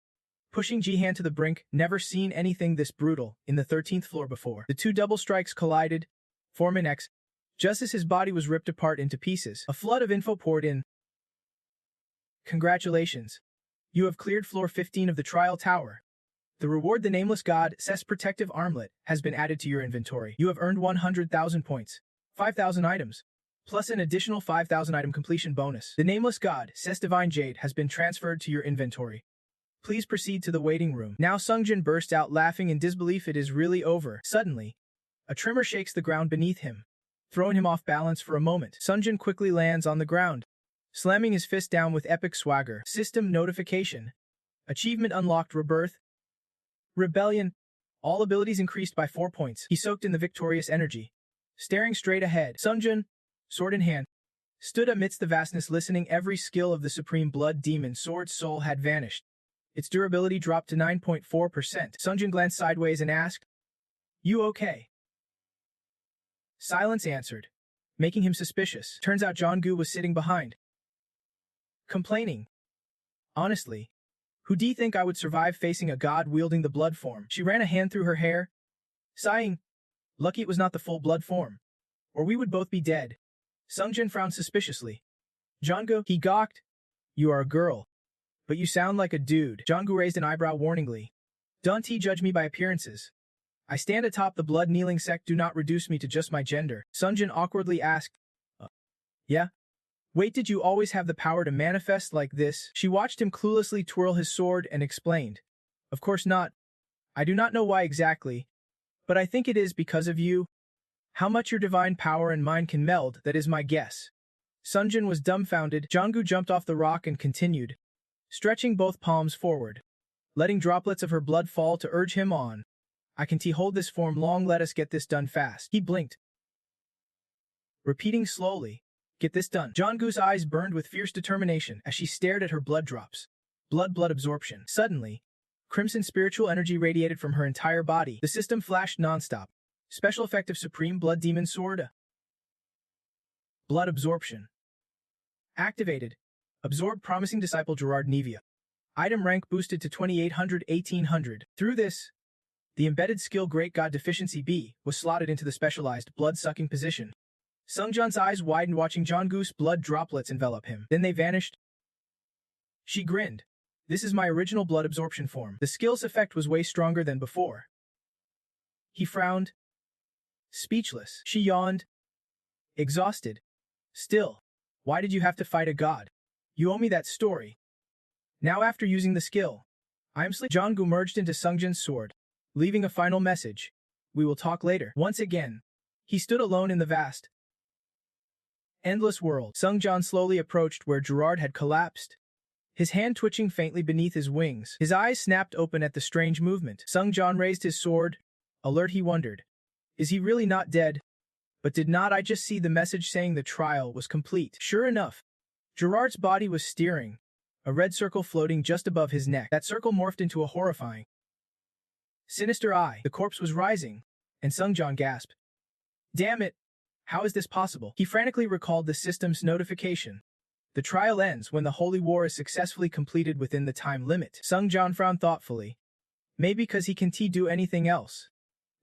[SPEAKER 1] pushing Jaehan to the brink. Never seen anything this brutal in the 13th floor before. The two double strikes collided, forming X. Just as his body was ripped apart into pieces, a flood of info poured in. Congratulations. You have cleared floor 15 of the trial tower. The reward, the Nameless God SSS Protective Armlet, has been added to your inventory. You have earned 100,000 points, 5,000 items, plus an additional 5,000 item completion bonus. The Nameless God SSS Divine Jade has been transferred to your inventory. Please proceed to the waiting room. Now Sungjin burst out laughing in disbelief. It is really over. Suddenly, a tremor shakes the ground beneath him, throwing him off balance for a moment. Sungjin quickly lands on the ground, slamming his fist down with epic swagger. System notification. Achievement unlocked. Rebirth. Rebellion. All abilities increased by 4 points. He soaked in the victorious energy, staring straight ahead. Sungjin, sword in hand, stood amidst the vastness, listening. Every skill of the Supreme Blood Demon Sword's soul had vanished. Its durability dropped to 9.4%. Sungjin glanced sideways and asked, "You okay?" Silence answered, making him suspicious. Turns out Jonggu was sitting behind, complaining. Honestly, who do you think I would survive facing a god wielding the blood form? She ran a hand through her hair, sighing. Lucky it was not the full blood form, or we would both be dead. Sungjin frowned suspiciously. Jonggu, he gawked. You are a girl, but you sound like a dude. Jonggu raised an eyebrow warningly. Don't judge me by appearances. I stand atop the blood-kneeling sect. Do not reduce me to just my gender. Sungjin awkwardly asked, Yeah? Wait, did you always have the power to manifest like this? She watched him cluelessly twirl his sword and explained, Of course not. I do not know why exactly, but I think it is because of you. How much your divine power and mine can meld, that is my guess. Sungjin was dumbfounded. Jonggu jumped off the rock and continued, stretching both palms forward, letting droplets of her blood fall to urge him on. I can hold this form long. Let us get this done fast. He blinked, repeating slowly, Get this done. Jonggu's eyes burned with fierce determination as she stared at her blood drops. Blood absorption. Suddenly, crimson spiritual energy radiated from her entire body. The system flashed nonstop. Special effect of Supreme Blood Demon Sword. Blood absorption. Activated. Absorb promising disciple Gerard Nevia. Item rank boosted to 2800, 1800. Through this, the embedded skill Great God Deficiency B was slotted into the specialized blood-sucking position. Sungjin's eyes widened, watching Jonggu's blood droplets envelop him. Then they vanished. She grinned. This is my original blood absorption form. The skill's effect was way stronger than before. He frowned, speechless. She yawned, exhausted. Still, why did you have to fight a god? You owe me that story. Now after using the skill, I am sleep. Jonggu merged into Sungjin's sword, leaving a final message. We will talk later. Once again, he stood alone in the vast, endless world. Sungjin slowly approached where Gerard had collapsed, his hand twitching faintly beneath his wings. His eyes snapped open at the strange movement. Sungjin raised his sword. Alert, he wondered. Is he really not dead? But did not I just see the message saying the trial was complete? Sure enough, Gerard's body was steering, a red circle floating just above his neck. That circle morphed into a horrifying, sinister eye. The corpse was rising, and Sungjin gasped. Damn it! How is this possible? He frantically recalled the system's notification. The trial ends when the holy war is successfully completed within the time limit. Sungjin frowned thoughtfully. Maybe because he can do anything else.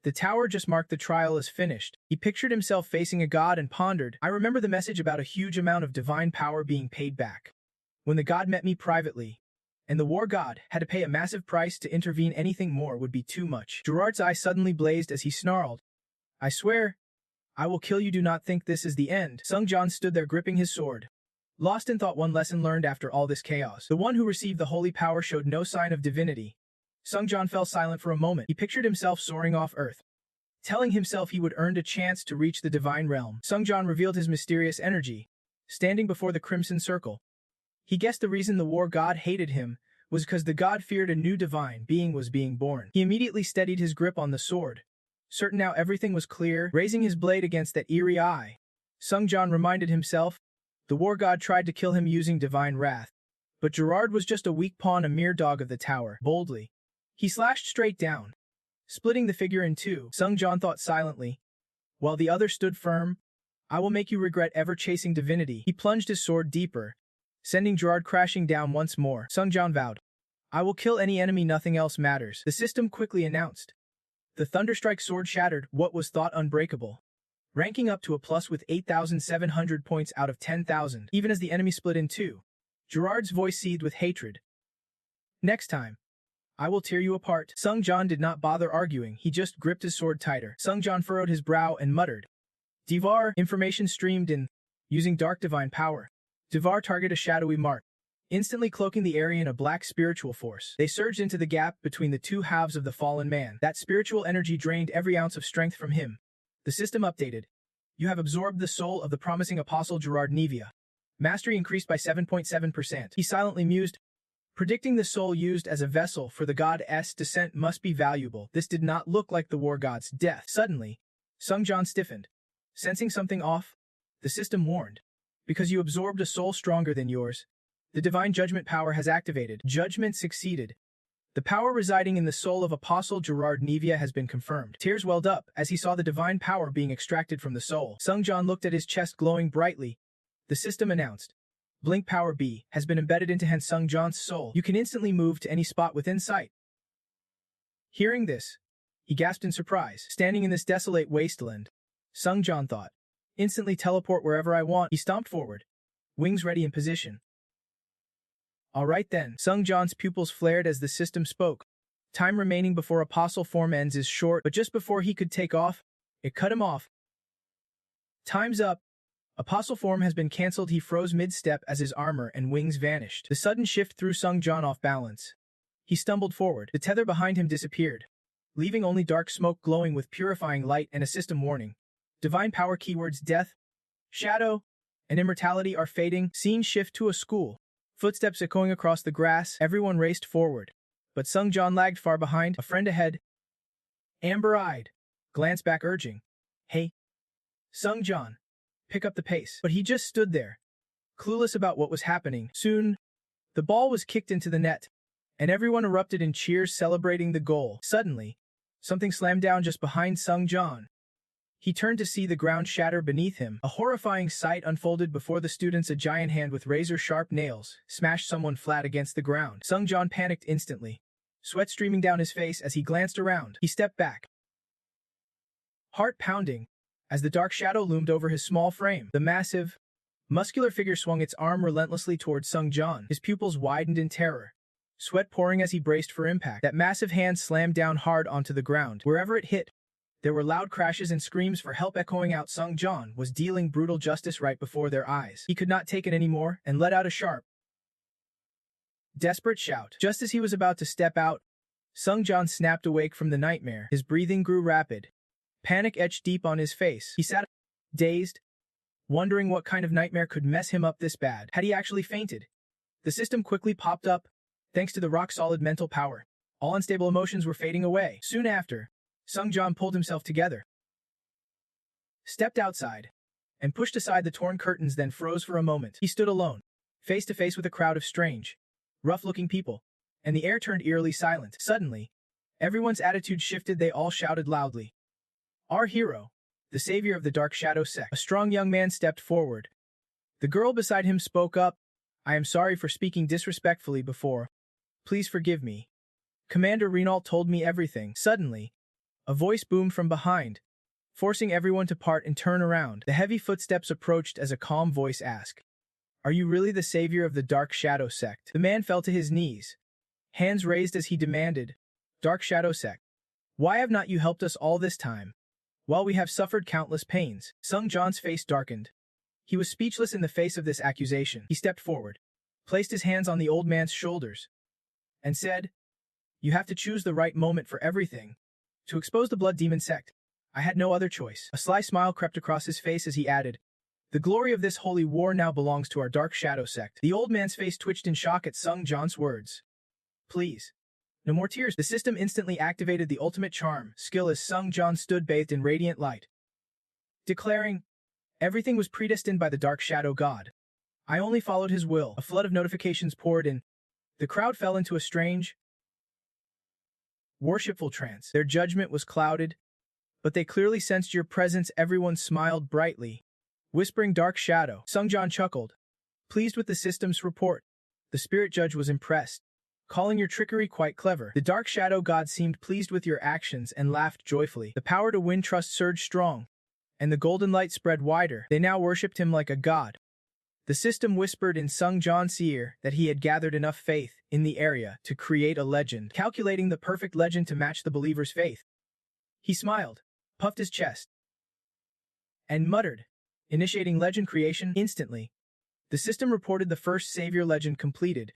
[SPEAKER 1] The tower just marked the trial as finished. He pictured himself facing a god and pondered, I remember the message about a huge amount of divine power being paid back. When the god met me privately, and the war god had to pay a massive price to intervene, anything more would be too much. Gerard's eye suddenly blazed as he snarled, I swear, I will kill you. Do not think this is the end. Sungjin stood there gripping his sword, lost in thought. One lesson learned after all this chaos. The one who received the holy power showed no sign of divinity. Sungjin fell silent for a moment. He pictured himself soaring off Earth, telling himself he would earn a chance to reach the divine realm. Sungjin revealed his mysterious energy, standing before the crimson circle. He guessed the reason the war god hated him was because the god feared a new divine being was being born. He immediately steadied his grip on the sword, Certain now everything was clear, raising his blade against that eerie eye. Sung Jan reminded himself, the war god tried to kill him using divine wrath. But Gerard was just a weak pawn, a mere dog of the tower. Boldly, he slashed straight down, splitting the figure in two. Sung Jan thought silently, while the other stood firm. I will make you regret ever chasing divinity. He plunged his sword deeper, sending Gerard crashing down once more. Sung Jan vowed, I will kill any enemy, nothing else matters. The system quickly announced. The Thunderstrike sword shattered what was thought unbreakable, ranking up to a plus with 8,700 points out of 10,000. Even as the enemy split in two, Gerard's voice seethed with hatred. Next time, I will tear you apart. Sung Jan did not bother arguing, he just gripped his sword tighter. Sung Jan furrowed his brow and muttered, Divar. Information streamed in, using dark divine power. Divar target a shadowy mark, instantly cloaking the area in a black spiritual force. They surged into the gap between the two halves of the fallen man. That spiritual energy drained every ounce of strength from him. The system updated. You have absorbed the soul of the promising apostle Gerard Nevia. Mastery increased by 7.7%. He silently mused, predicting the soul used as a vessel for the god's descent must be valuable. This did not look like the war god's death. Suddenly, Sung Jan stiffened. Sensing something off, the system warned. Because you absorbed a soul stronger than yours, the divine judgment power has activated. Judgment succeeded. The power residing in the soul of Apostle Gerard Nevia has been confirmed. Tears welled up as he saw the divine power being extracted from the soul. Sung Jan looked at his chest glowing brightly. The system announced. Blink Power B has been embedded into Sung Jan's soul. You can instantly move to any spot within sight. Hearing this, he gasped in surprise. Standing in this desolate wasteland, Sung Jan thought, instantly teleport wherever I want. He stomped forward, wings ready in position. All right then. Sung Jan's pupils flared as the system spoke. Time remaining before apostle form ends is short, but just before he could take off, it cut him off. Time's up. Apostle form has been cancelled. He froze mid-step as his armor and wings vanished. The sudden shift threw Sung Jan off balance. He stumbled forward. The tether behind him disappeared, leaving only dark smoke glowing with purifying light and a system warning. Divine power keywords death, shadow, and immortality are fading. Scene shift to a school. Footsteps echoing across the grass. Everyone raced forward, but Sung Jan lagged far behind. A friend ahead, amber-eyed, glanced back urging, Hey, Sung Jan, pick up the pace. But he just stood there, clueless about what was happening. Soon, the ball was kicked into the net, and everyone erupted in cheers celebrating the goal. Suddenly, something slammed down just behind Sung Jan. He turned to see the ground shatter beneath him. A horrifying sight unfolded before the students. A giant hand with razor-sharp nails smashed someone flat against the ground. Sung Jan panicked instantly, sweat streaming down his face as he glanced around. He stepped back, heart pounding, as the dark shadow loomed over his small frame. The massive, muscular figure swung its arm relentlessly towards Sung Jan. His pupils widened in terror, sweat pouring as he braced for impact. That massive hand slammed down hard onto the ground. Wherever it hit, there were loud crashes and screams for help echoing out. Sung Jan was dealing brutal justice right before their eyes. He could not take it anymore and let out a sharp, desperate shout. Just as he was about to step out, Sung Jan snapped awake from the nightmare. His breathing grew rapid. Panic etched deep on his face. He sat dazed, wondering what kind of nightmare could mess him up this bad. Had he actually fainted? The system quickly popped up, thanks to the rock-solid mental power. All unstable emotions were fading away. Soon after, Sung Jan pulled himself together, stepped outside, and pushed aside the torn curtains, then froze for a moment. He stood alone, face to face with a crowd of strange, rough-looking people, and the air turned eerily silent. Suddenly, everyone's attitude shifted. They all shouted loudly, Our hero, the savior of the Dark Shadow sect. A strong young man stepped forward. The girl beside him spoke up, I am sorry for speaking disrespectfully before. Please forgive me. Commander Renault told me everything. Suddenly, a voice boomed from behind, forcing everyone to part and turn around. The heavy footsteps approached as a calm voice asked, Are you really the savior of the Dark Shadow sect? The man fell to his knees, hands raised as he demanded, Dark Shadow sect, why have not you helped us all this time? While we have suffered countless pains. Sung Jan's face darkened. He was speechless in the face of this accusation. He stepped forward, placed his hands on the old man's shoulders, and said, You have to choose the right moment for everything. To expose the Blood Demon sect, I had no other choice. A sly smile crept across his face as he added, The glory of this holy war now belongs to our Dark Shadow sect. The old man's face twitched in shock at Sung Jan's words. Please, No more tears. The system instantly activated the ultimate charm skill as Sung Jan stood bathed in radiant light, declaring, "Everything was predestined by the dark shadow god. I only followed his will." A flood of notifications poured in. The crowd fell into a strange, worshipful trance. Their judgment was clouded, but they clearly sensed your presence. Everyone smiled brightly, whispering dark shadow. Sung Jan chuckled, pleased with the system's report. The spirit judge was impressed, calling your trickery quite clever. The dark shadow god seemed pleased with your actions and laughed joyfully. The power to win trust surged strong, and the golden light spread wider. They now worshipped him like a god. The system whispered in Sung Jan's ear that he had gathered enough faith in the area to create a legend, calculating the perfect legend to match the believer's faith. He smiled, puffed his chest, and muttered, initiating legend creation. Instantly, the system reported the first savior legend completed.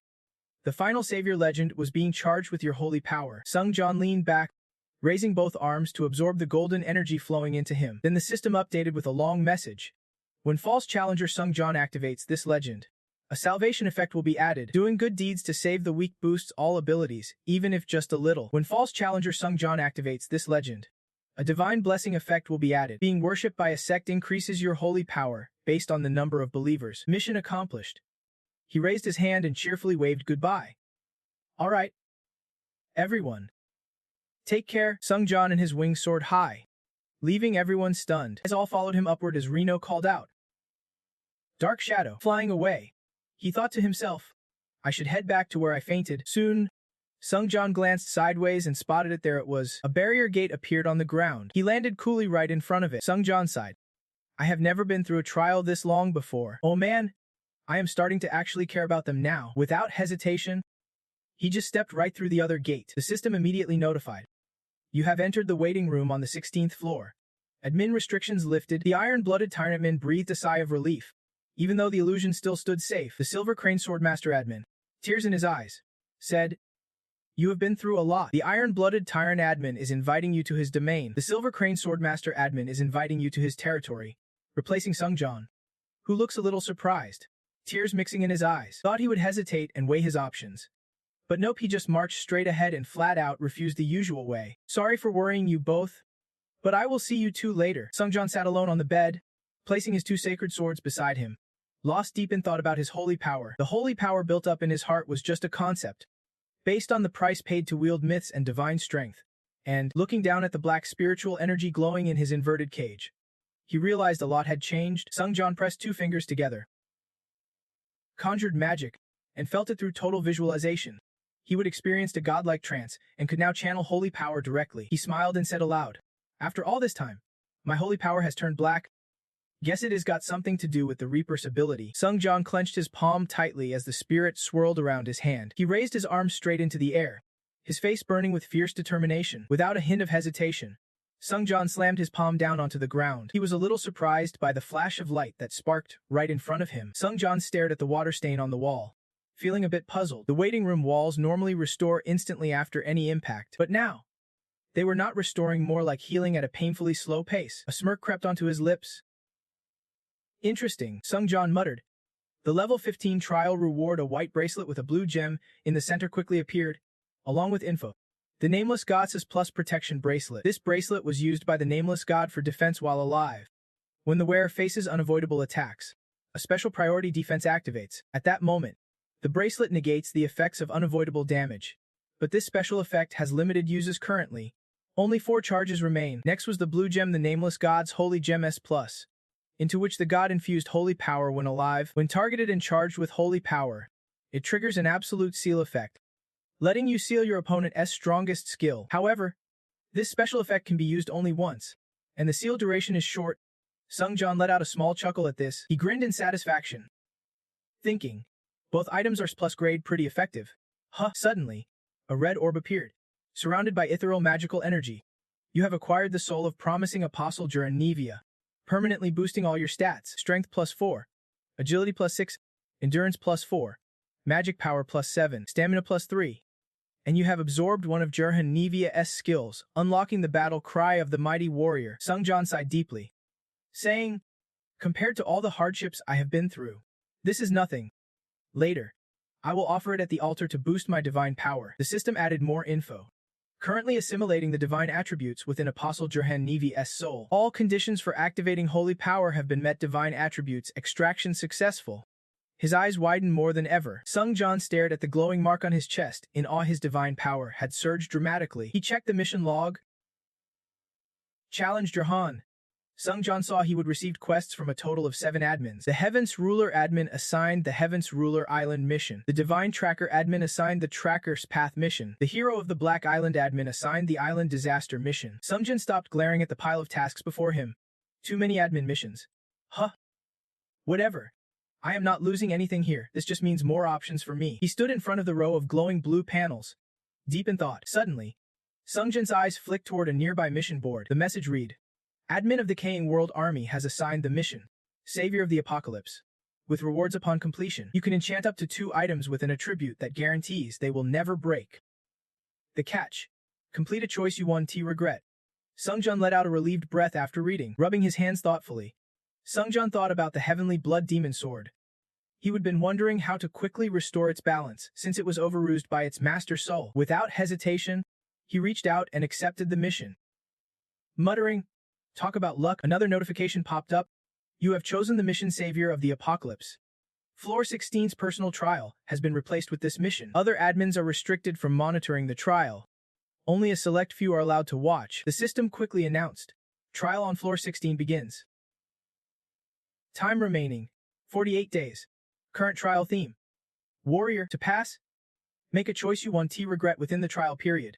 [SPEAKER 1] The final savior legend was being charged with your holy power. Sung Jan leaned back, raising both arms to absorb the golden energy flowing into him. Then the system updated with a long message. When false challenger Sung Jan activates this legend, a salvation effect will be added. Doing good deeds to save the weak boosts all abilities, even if just a little. When false challenger Sung Jan activates this legend, a divine blessing effect will be added. Being worshipped by a sect increases your holy power, based on the number of believers. Mission accomplished. He raised his hand and cheerfully waved goodbye. All right, everyone. Take care. Sung Jan and his wings soared high, leaving everyone stunned. As all followed him upward as Reno called out, "Dark shadow." Flying away, he thought to himself, I should head back to where I fainted. Soon, Sung Jan glanced sideways and spotted it. There it was. A barrier gate appeared on the ground. He landed coolly right in front of it. Sung Jan sighed. I have never been through a trial this long before. Oh man, I am starting to actually care about them now. Without hesitation, he just stepped right through the other gate. The system immediately notified. You have entered the waiting room on the 16th floor. Admin restrictions lifted. The iron-blooded tyrant man breathed a sigh of relief. Even though the illusion still stood safe, the silver crane swordmaster admin, tears in his eyes, said, You have been through a lot. The iron-blooded tyrant admin is inviting you to his domain. The silver crane swordmaster admin is inviting you to his territory, replacing Sung Jan, who looks a little surprised, tears mixing in his eyes. Thought he would hesitate and weigh his options. But nope, he just marched straight ahead and flat out refused the usual way. Sorry for worrying you both, but I will see you two later. Sung Jan sat alone on the bed, placing his two sacred swords beside him, lost deep in thought about his holy power. The holy power built up in his heart was just a concept, based on the price paid to wield myths and divine strength. And, looking down at the black spiritual energy glowing in his inverted cage, he realized a lot had changed. Sung Jan pressed two fingers together, conjured magic, and felt it through total visualization. He would experienced a godlike trance and could now channel holy power directly. He smiled and said aloud, After all this time, my holy power has turned black. Guess it has got something to do with the Reaper's ability. Sung Jan clenched his palm tightly as the spirit swirled around his hand. He raised his arm straight into the air, his face burning with fierce determination. Without a hint of hesitation, Sung Jan slammed his palm down onto the ground. He was a little surprised by the flash of light that sparked right in front of him. Sung Jan stared at the water stain on the wall, feeling a bit puzzled. The waiting room walls normally restore instantly after any impact, but now, they were not restoring, more like healing at a painfully slow pace. A smirk crept onto his lips. Interesting, Sung Jan muttered. The level 15 trial reward, a white bracelet with a blue gem in the center, quickly appeared, along with info. The Nameless God's Plus Protection Bracelet. This bracelet was used by the Nameless God for defense while alive. When the wearer faces unavoidable attacks, a special priority defense activates. At that moment, the bracelet negates the effects of unavoidable damage, but this special effect has limited uses currently. Only 4 charges remain. Next was the blue gem, the Nameless God's Holy Gem S+, into which the god infused holy power when alive. When targeted and charged with holy power, it triggers an absolute seal effect, letting you seal your opponent's strongest skill. However, this special effect can be used only once, and the seal duration is short. Sung Jan let out a small chuckle at this. He grinned in satisfaction, thinking, both items are plus grade, pretty effective. Suddenly, a red orb appeared, surrounded by ethereal magical energy. You have acquired the soul of promising apostle Juran Nevia, permanently boosting all your stats. Strength +4, agility +6, endurance +4, magic power +7, stamina +3. And you have absorbed one of Juran Nevia's skills, unlocking the battle cry of the mighty warrior. Sung Jan sighed deeply, saying, Compared to all the hardships I have been through, this is nothing. Later, I will offer it at the altar to boost my divine power. The system added more info. Currently assimilating the divine attributes within Apostle Jurhan Nevi's soul. All conditions for activating holy power have been met. Divine attributes extraction successful. His eyes widened more than ever. Sung John stared at the glowing mark on his chest. In awe, his divine power had surged dramatically. He checked the mission log. Challenge Jurhan. Sung John saw he would receive quests from a total of 7 admins. The Heavens Ruler admin assigned the Heavens Ruler Island mission. The Divine Tracker admin assigned the Tracker's Path mission. The Hero of the Black Island admin assigned the Island Disaster mission. Sungjin stopped glaring at the pile of tasks before him. Too many admin missions. Huh. Whatever. I am not losing anything here. This just means more options for me. He stood in front of the row of glowing blue panels, deep in thought. Suddenly, Sungjin's eyes flicked toward a nearby mission board. The message read, Admin of Decaying World Army has assigned the mission, Savior of the Apocalypse. With rewards upon completion, you can enchant up to 2 items with an attribute that guarantees they will never break. The catch. Complete a choice you want to regret. Sungjun let out a relieved breath after reading, rubbing his hands thoughtfully. Sungjun thought about the heavenly blood demon sword. He had been wondering how to quickly restore its balance, since it was overused by its master soul. Without hesitation, he reached out and accepted the mission. Muttering, talk about luck, another notification popped up. You have chosen the mission Savior of the Apocalypse. Floor 16's personal trial has been replaced with this mission. Other admins are restricted from monitoring the trial. Only a select few are allowed to watch. The system quickly announced. Trial on Floor 16 begins. Time remaining, 48 days. Current trial theme. Warrior, to pass? Make a choice you want to regret within the trial period.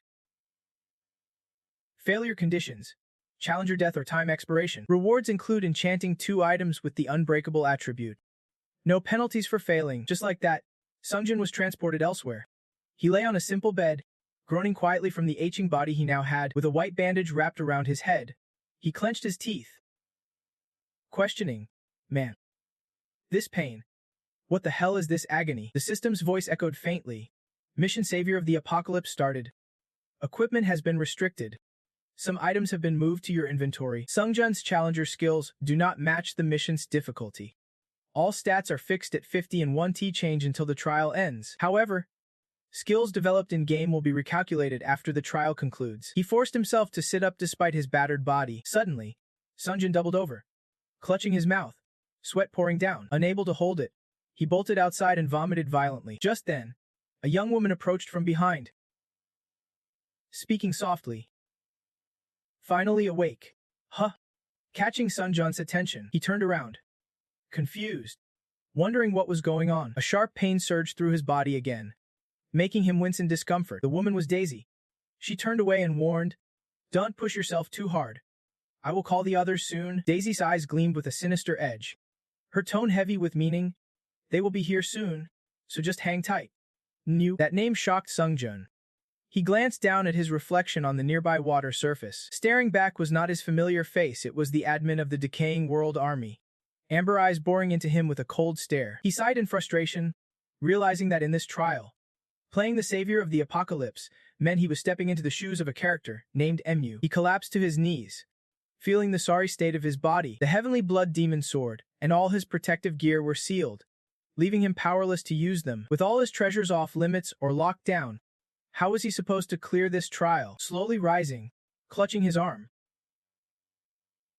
[SPEAKER 1] Failure conditions. Challenger death or time expiration. Rewards include enchanting 2 items with the unbreakable attribute. No penalties for failing. Just like that, Sungjin was transported elsewhere. He lay on a simple bed, groaning quietly from the aching body he now had, with a white bandage wrapped around his head. He clenched his teeth. Questioning. Man. This pain. What the hell is this agony? The system's voice echoed faintly. Mission Savior of the Apocalypse started. Equipment has been restricted. Some items have been moved to your inventory. Sungjun's challenger skills do not match the mission's difficulty. All stats are fixed at 50 and 1T change until the trial ends. However, skills developed in-game will be recalculated after the trial concludes. He forced himself to sit up despite his battered body. Suddenly, Sungjin doubled over, clutching his mouth, sweat pouring down. Unable to hold it, he bolted outside and vomited violently. Just then, a young woman approached from behind, speaking softly. Finally awake. Huh? Catching Sungjun's attention, he turned around, confused, wondering what was going on. A sharp pain surged through his body again, making him wince in discomfort. The woman was Daisy. She turned away and warned, Don't push yourself too hard. I will call the others soon. Daisy's eyes gleamed with a sinister edge, her tone heavy with meaning. They will be here soon, so just hang tight. New. That name shocked Sungjun. He glanced down at his reflection on the nearby water surface. Staring back was not his familiar face, it was the admin of the Decaying World Army. Amber eyes boring into him with a cold stare. He sighed in frustration, realizing that in this trial, playing the Savior of the Apocalypse meant he was stepping into the shoes of a character named Mu. He collapsed to his knees, feeling the sorry state of his body. The heavenly blood demon sword and all his protective gear were sealed, leaving him powerless to use them. With all his treasures off limits or locked down, how was he supposed to clear this trial? Slowly rising, clutching his arm,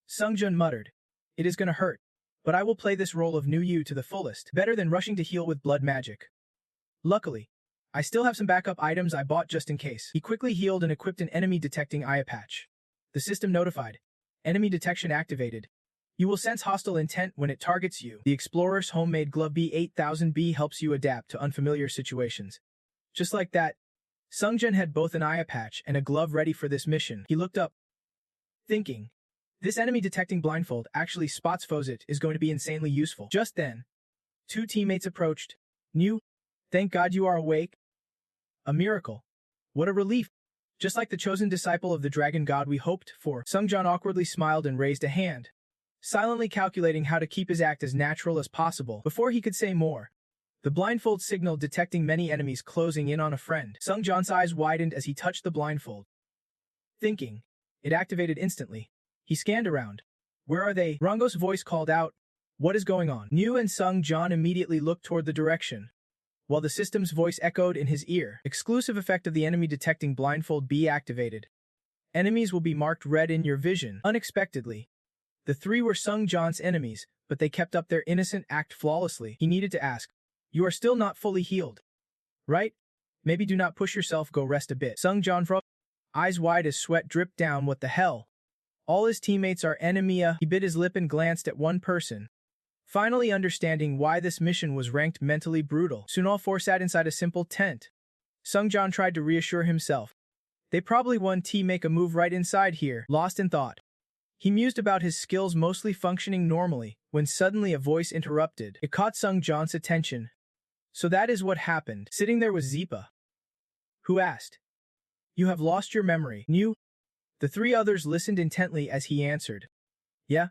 [SPEAKER 1] Sungjun muttered, It is gonna hurt, but I will play this role of new you to the fullest, better than rushing to heal with blood magic. Luckily, I still have some backup items I bought just in case. He quickly healed and equipped an enemy-detecting eye patch. The system notified. Enemy detection activated. You will sense hostile intent when it targets you. The Explorer's homemade glove B8000B helps you adapt to unfamiliar situations. Just like that, Sungjun had both an eye patch and a glove ready for this mission. He looked up, thinking, this enemy-detecting blindfold actually spots foes. It is going to be insanely useful. Just then, 2 teammates approached. New, thank God you are awake. A miracle. What a relief. Just like the chosen disciple of the dragon god we hoped for. Sungjun awkwardly smiled and raised a hand, silently calculating how to keep his act as natural as possible. Before he could say more, the blindfold signaled detecting many enemies closing in on a friend. Sungjun's eyes widened as he touched the blindfold. Thinking, it activated instantly. He scanned around. Where are they? Rango's voice called out. What is going on? New and Sungjun immediately looked toward the direction, while the system's voice echoed in his ear. Exclusive effect of the enemy detecting blindfold be activated. Enemies will be marked red in your vision. Unexpectedly, the three were Sung John's enemies, but they kept up their innocent act flawlessly. He needed to ask, "You are still not fully healed, right? Maybe do not push yourself, go rest a bit." Sung John froze, eyes wide as sweat dripped down. What the hell? All his teammates are enemy. He bit his lip and glanced at one person, finally understanding why this mission was ranked mentally brutal. Soon all four sat inside a simple tent. Sung John tried to reassure himself. They probably won make a move right inside here. Lost in thought, he mused about his skills mostly functioning normally, when suddenly a voice interrupted. It caught Sung John's attention. So that is what happened. Sitting there was Zipa, who asked, "You have lost your memory, new?" The three others listened intently as he answered, "Yeah,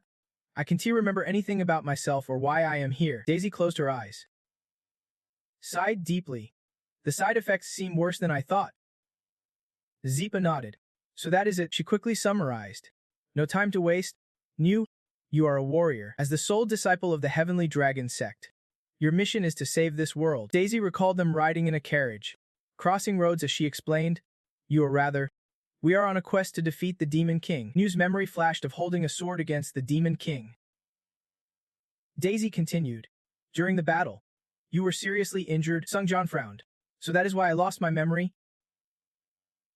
[SPEAKER 1] I can't remember anything about myself or why I am here." Daisy closed her eyes, sighed deeply. "The side effects seem worse than I thought." Zipa nodded. "So that is it," she quickly summarized. "No time to waste. New, you are a warrior. As the sole disciple of the Heavenly Dragon sect, your mission is to save this world." Daisy recalled them riding in a carriage, crossing roads as she explained, "You are rather, we are on a quest to defeat the Demon King." New's memory flashed of holding a sword against the Demon King. Daisy continued, "During the battle, you were seriously injured." Sung John frowned. "So that is why I lost my memory?"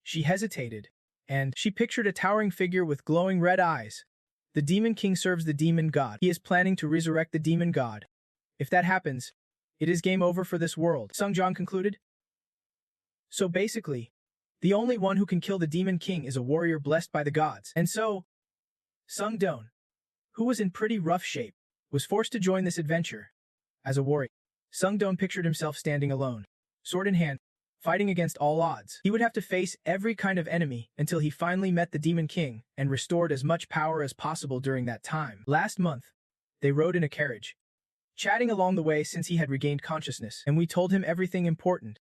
[SPEAKER 1] She hesitated, and she pictured a towering figure with glowing red eyes. The Demon King serves the Demon God. He is planning to resurrect the Demon God. If that happens, it is game over for this world, Sung John concluded. So basically, the only one who can kill the Demon King is a warrior blessed by the gods. And so, Sung Don, who was in pretty rough shape, was forced to join this adventure. As a warrior, Sung Don pictured himself standing alone, sword in hand, fighting against all odds. He would have to face every kind of enemy until he finally met the Demon King and restored as much power as possible during that time. Last month, they rode in a carriage, chatting along the way since he had regained consciousness, and we told him everything important.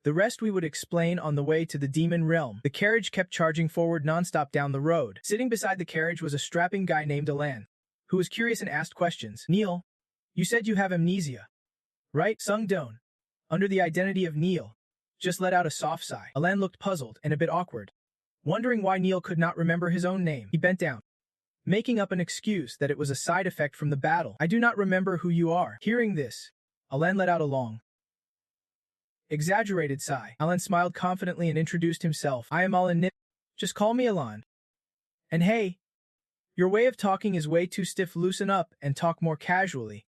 [SPEAKER 1] The rest we would explain on the way to the demon realm. The carriage kept charging forward nonstop down the road. Sitting beside the carriage was a strapping guy named Alan, who was curious and asked questions. "Neil, you said you have amnesia, right?" Sung Don, under the identity of Neil, just let out a soft sigh. Alan looked puzzled and a bit awkward, wondering why Neil could not remember his own name. He bent down, making up an excuse that it was a side effect from the battle. "I do not remember who you are." Hearing this, Alan let out a long, exaggerated sigh. Alan smiled confidently and introduced himself. "I am Alan Nip. Just call me Alan. And hey, your way of talking is way too stiff. Loosen up and talk more casually."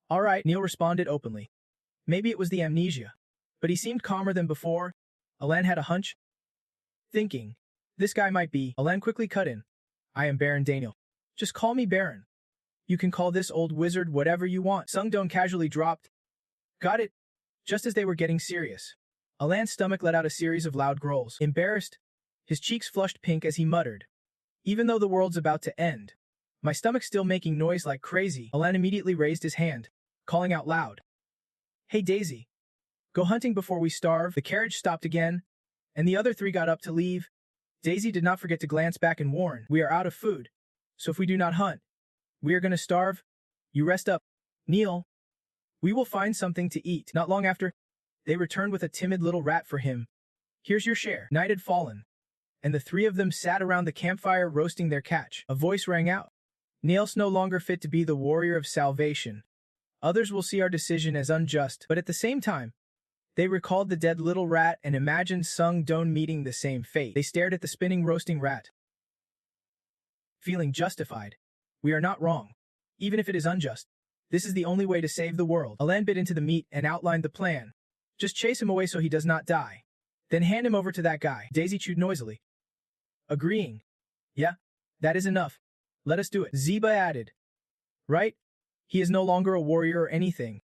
[SPEAKER 1] "All right," Neil responded openly. Maybe it was the amnesia, but he seemed calmer than before. Alan had a hunch, thinking, this guy might be. Alan quickly cut in. "I am Baron Daniel. Just call me Baron. You can call this old wizard whatever you want." Sung Don casually dropped, "Got it." Just as they were getting serious, Alan's stomach let out a series of loud growls. Embarrassed, his cheeks flushed pink as he muttered, "Even though the world's about to end, my stomach's still making noise like crazy." Alan immediately raised his hand, calling out loud, "Hey Daisy, go hunting before we starve." The carriage stopped again, and the other three got up to leave. Daisy did not forget to glance back and warn, "We are out of food, so if we do not hunt, we are gonna starve. You rest up, Neil. We will find something to eat." Not long after, they returned with a timid little rat for him. "Here's your share." Night had fallen, and the three of them sat around the campfire roasting their catch. A voice rang out, "Neil's no longer fit to be the warrior of salvation. Others will see our decision as unjust." But at the same time, they recalled the dead little rat and imagined Sung Don meeting the same fate. They stared at the spinning roasting rat, feeling justified. "We are not wrong. Even if it is unjust, this is the only way to save the world." Alan bit into the meat and outlined the plan. "Just chase him away so he does not die. Then hand him over to that guy." Daisy chewed noisily, agreeing. "Yeah, that is enough. Let us do it." Ziba added, "Right? He is no longer a warrior or anything.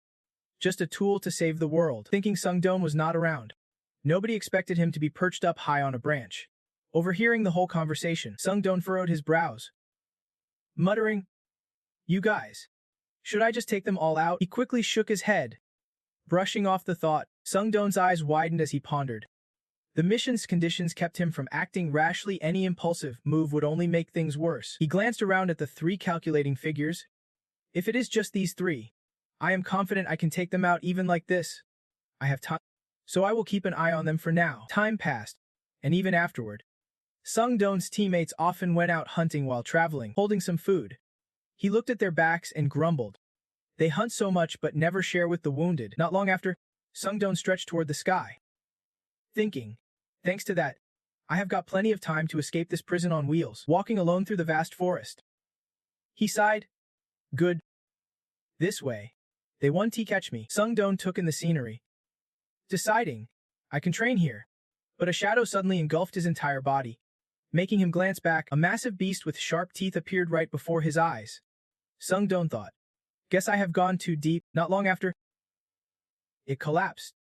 [SPEAKER 1] Just a tool to save the world." Thinking Sung Don was not around, nobody expected him to be perched up high on a branch. Overhearing the whole conversation, Sung Don furrowed his brows, muttering, "You guys, should I just take them all out?" He quickly shook his head, brushing off the thought. Sung Don's eyes widened as he pondered. The mission's conditions kept him from acting rashly. Any impulsive move would only make things worse. He glanced around at the three calculating figures. "If it is just these three, I am confident I can take them out even like this." I have time, so I will keep an eye on them for now. Time passed, and even afterward. Sung-don's teammates often went out hunting while traveling, holding some food. He looked at their backs and grumbled. They hunt so much but never share with the wounded. Not long after, Sung-don stretched toward the sky, thinking, thanks to that, I have got plenty of time to escape this prison on wheels, walking alone through the vast forest. He sighed. Good. This way. They won't catch me. Sung-don took in the scenery, deciding, I can train here. But a shadow suddenly engulfed his entire body, making him glance back. A massive beast with sharp teeth appeared right before his eyes. Sung-don thought, guess I have gone too deep. Not long after, it collapsed.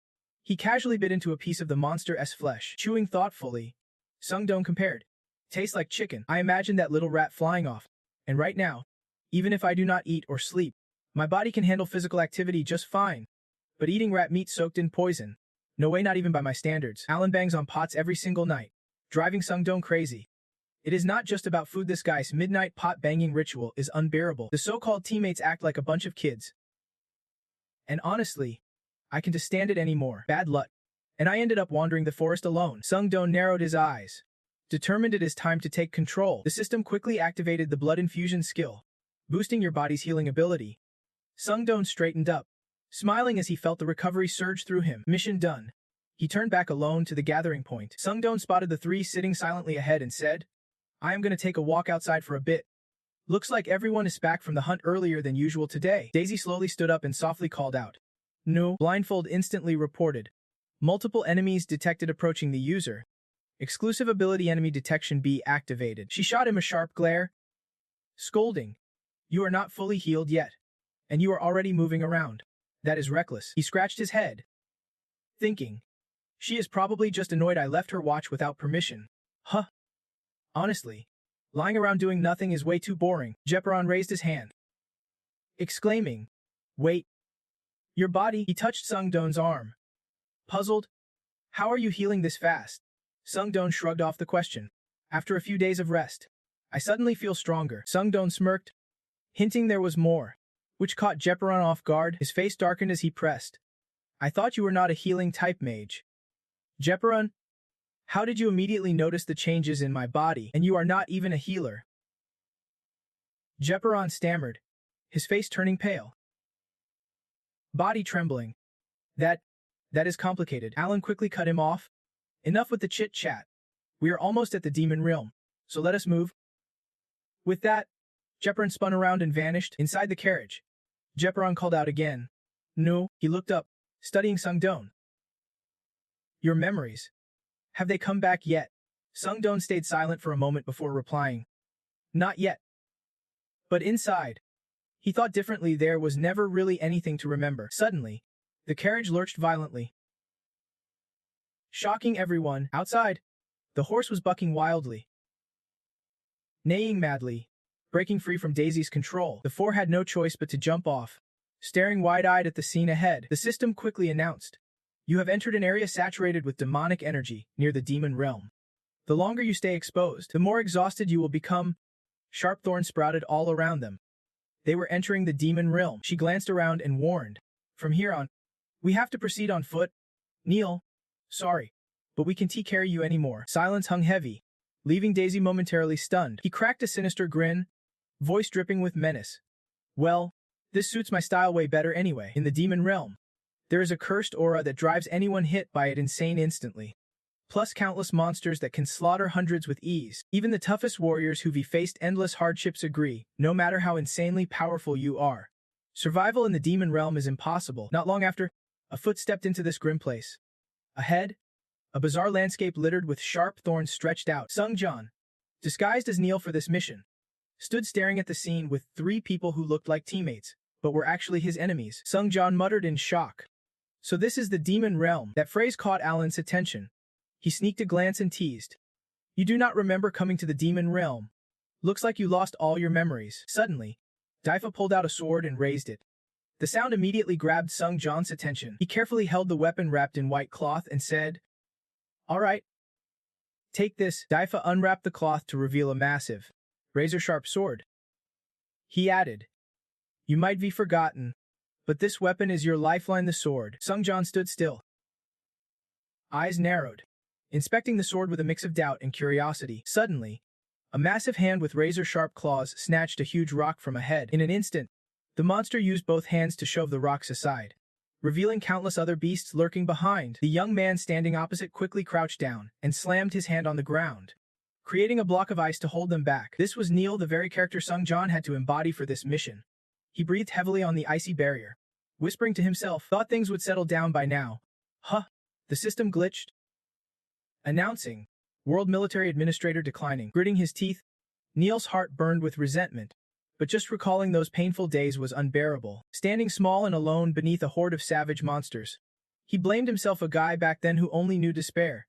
[SPEAKER 1] He casually bit into a piece of the monster's flesh. Chewing thoughtfully, Sung-don compared. Tastes like chicken. I imagine that little rat flying off. And right now, even if I do not eat or sleep, my body can handle physical activity just fine. But eating rat meat soaked in poison? No way, not even by my standards. Alan bangs on pots every single night, driving Sung-don crazy. It is not just about food. This guy's midnight pot banging ritual is unbearable. The so-called teammates act like a bunch of kids. And honestly, I can't stand it anymore. Bad luck. And I ended up wandering the forest alone. Sung-don narrowed his eyes, determined it is time to take control. The system quickly activated the blood infusion skill, boosting your body's healing ability. Sung-don straightened up, smiling as he felt the recovery surge through him. Mission done. He turned back alone to the gathering point. Sung-don spotted the three sitting silently ahead and said, I am going to take a walk outside for a bit. Looks like everyone is back from the hunt earlier than usual today. Daisy slowly stood up and softly called out. No. Blindfold instantly reported. Multiple enemies detected approaching the user. Exclusive ability enemy detection B activated. She shot him a sharp glare, scolding. You are not fully healed yet, and you are already moving around. That is reckless. He scratched his head, thinking, she is probably just annoyed I left her watch without permission. Huh. Honestly, lying around doing nothing is way too boring. Jeperon raised his hand, exclaiming, wait. Your body? He touched Sung-don's arm. Puzzled, how are you healing this fast? Sung-don shrugged off the question. After a few days of rest, I suddenly feel stronger. Sung-don smirked, hinting there was more, which caught Jeperon off guard. His face darkened as he pressed. I thought you were not a healing type mage. Jeperon, how did you immediately notice the changes in my body, and you are not even a healer? Jeperon stammered, his face turning pale. Body trembling. That is complicated. Alan quickly cut him off. Enough with the chit-chat. We are almost at the demon realm, so let us move. With that, Jeperon spun around and vanished inside the carriage. Jeperon called out again. No. He looked up, studying Sung-don. Your memories. Have they come back yet? Sung-don stayed silent for a moment before replying. Not yet. But inside, he thought differently. There was never really anything to remember. Suddenly, the carriage lurched violently, shocking everyone. Outside, the horse was bucking wildly, neighing madly, breaking free from Daisy's control. The four had no choice but to jump off, staring wide-eyed at the scene ahead. The system quickly announced, you have entered an area saturated with demonic energy near the demon realm. The longer you stay exposed, the more exhausted you will become. Sharp thorns sprouted all around them. They were entering the demon realm. She glanced around and warned, from here on, we have to proceed on foot. Neil, sorry, but we can't carry you anymore. Silence hung heavy, leaving Daisy momentarily stunned. He cracked a sinister grin, voice dripping with menace. Well, this suits my style way better anyway. In the demon realm, there is a cursed aura that drives anyone hit by it insane instantly. Plus countless monsters that can slaughter hundreds with ease. Even the toughest warriors who've faced endless hardships agree, no matter how insanely powerful you are, survival in the demon realm is impossible. Not long after, a foot stepped into this grim place. Ahead, a bizarre landscape littered with sharp thorns stretched out. Sung-jon, disguised as Neil for this mission, stood staring at the scene with three people who looked like teammates, but were actually his enemies. Sung-jon muttered in shock. So this is the demon realm. That phrase caught Alan's attention. He sneaked a glance and teased. You do not remember coming to the demon realm. Looks like you lost all your memories. Suddenly, Daifa pulled out a sword and raised it. The sound immediately grabbed Sung-jon's attention. He carefully held the weapon wrapped in white cloth and said, all right. Take this. Daifa unwrapped the cloth to reveal a massive, razor-sharp sword. He added, you might be forgotten, But this weapon is your lifeline, the sword. Sungjan stood still. Eyes narrowed, inspecting the sword with a mix of doubt and curiosity. Suddenly, a massive hand with razor-sharp claws snatched a huge rock from ahead. In an instant, the monster used both hands to shove the rocks aside, revealing countless other beasts lurking behind. The young man standing opposite quickly crouched down and slammed his hand on the ground, creating a block of ice to hold them back. This was Neil, the very character Sungjan had to embody for this mission. He breathed heavily on the icy barrier, whispering to himself, thought things would settle down by now. Huh, the system glitched. Announcing, World Military Administrator declining. Gritting his teeth, Neil's heart burned with resentment. But just recalling those painful days was unbearable. Standing small and alone beneath a horde of savage monsters, he blamed himself, a guy back then who only knew despair,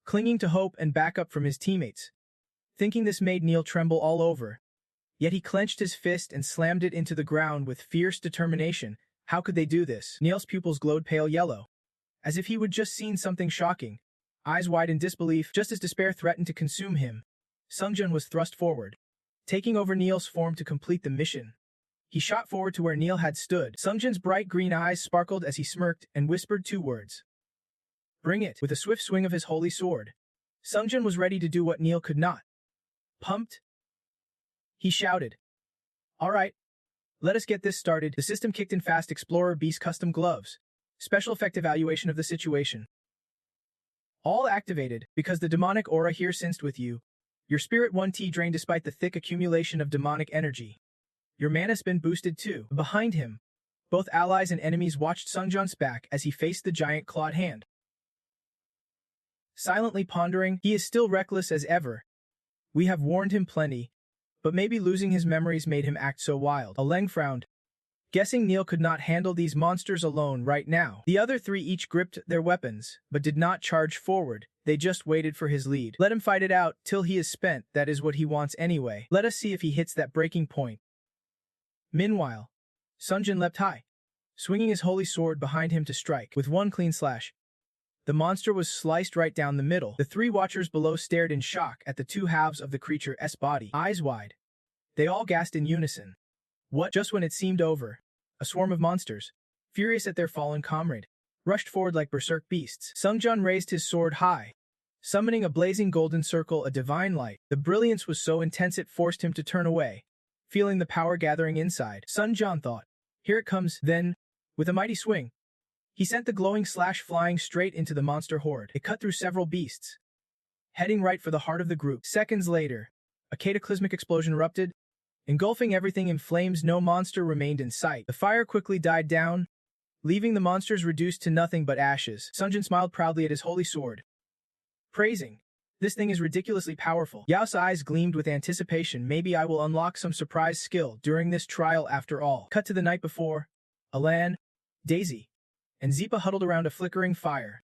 [SPEAKER 1] clinging to hope and backup from his teammates. Thinking this made Neil tremble all over. Yet he clenched his fist and slammed it into the ground with fierce determination. How could they do this? Neil's pupils glowed pale yellow, as if he would just seen something shocking. Eyes wide in disbelief, just as despair threatened to consume him, Sungjan was thrust forward, taking over Neil's form to complete the mission. He shot forward to where Neil had stood. Sungjan's bright green eyes sparkled as he smirked and whispered two words. Bring it. With a swift swing of his holy sword, Sungjan was ready to do what Neil could not. Pumped? He shouted. All right, let us get this started. The system kicked in fast. Explorer Beast custom gloves. Special effect evaluation of the situation. All activated, because the demonic aura here sensed with you. Your spirit 1T drained despite the thick accumulation of demonic energy. Your mana spin boosted too. Behind him, both allies and enemies watched Sungjan's back as he faced the giant clawed hand. Silently pondering, he is still reckless as ever. We have warned him plenty, but maybe losing his memories made him act so wild. Aleng frowned, guessing Neil could not handle these monsters alone right now. The other three each gripped their weapons, but did not charge forward. They just waited for his lead. Let him fight it out till he is spent. That is what he wants anyway. Let us see if he hits that breaking point. Meanwhile, Sungjan leapt high, swinging his holy sword behind him to strike. With one clean slash, the monster was sliced right down the middle. The three watchers below stared in shock at the two halves of the creature's body. Eyes wide, they all gasped in unison. What? Just when it seemed over, a swarm of monsters, furious at their fallen comrade, rushed forward like berserk beasts. Sungjan raised his sword high, summoning a blazing golden circle, a divine light. The brilliance was so intense it forced him to turn away, feeling the power gathering inside. Sungjan thought, here it comes. Then, with a mighty swing, he sent the glowing slash flying straight into the monster horde. It cut through several beasts, heading right for the heart of the group. Seconds later, a cataclysmic explosion erupted, engulfing everything in flames. No monster remained in sight. The fire quickly died down, leaving the monsters reduced to nothing but ashes. Sungjan smiled proudly at his holy sword, praising, this thing is ridiculously powerful. Yao's eyes gleamed with anticipation. Maybe I will unlock some surprise skill during this trial after all. Cut to the night before. Alan, Daisy, and Zipa huddled around a flickering fire,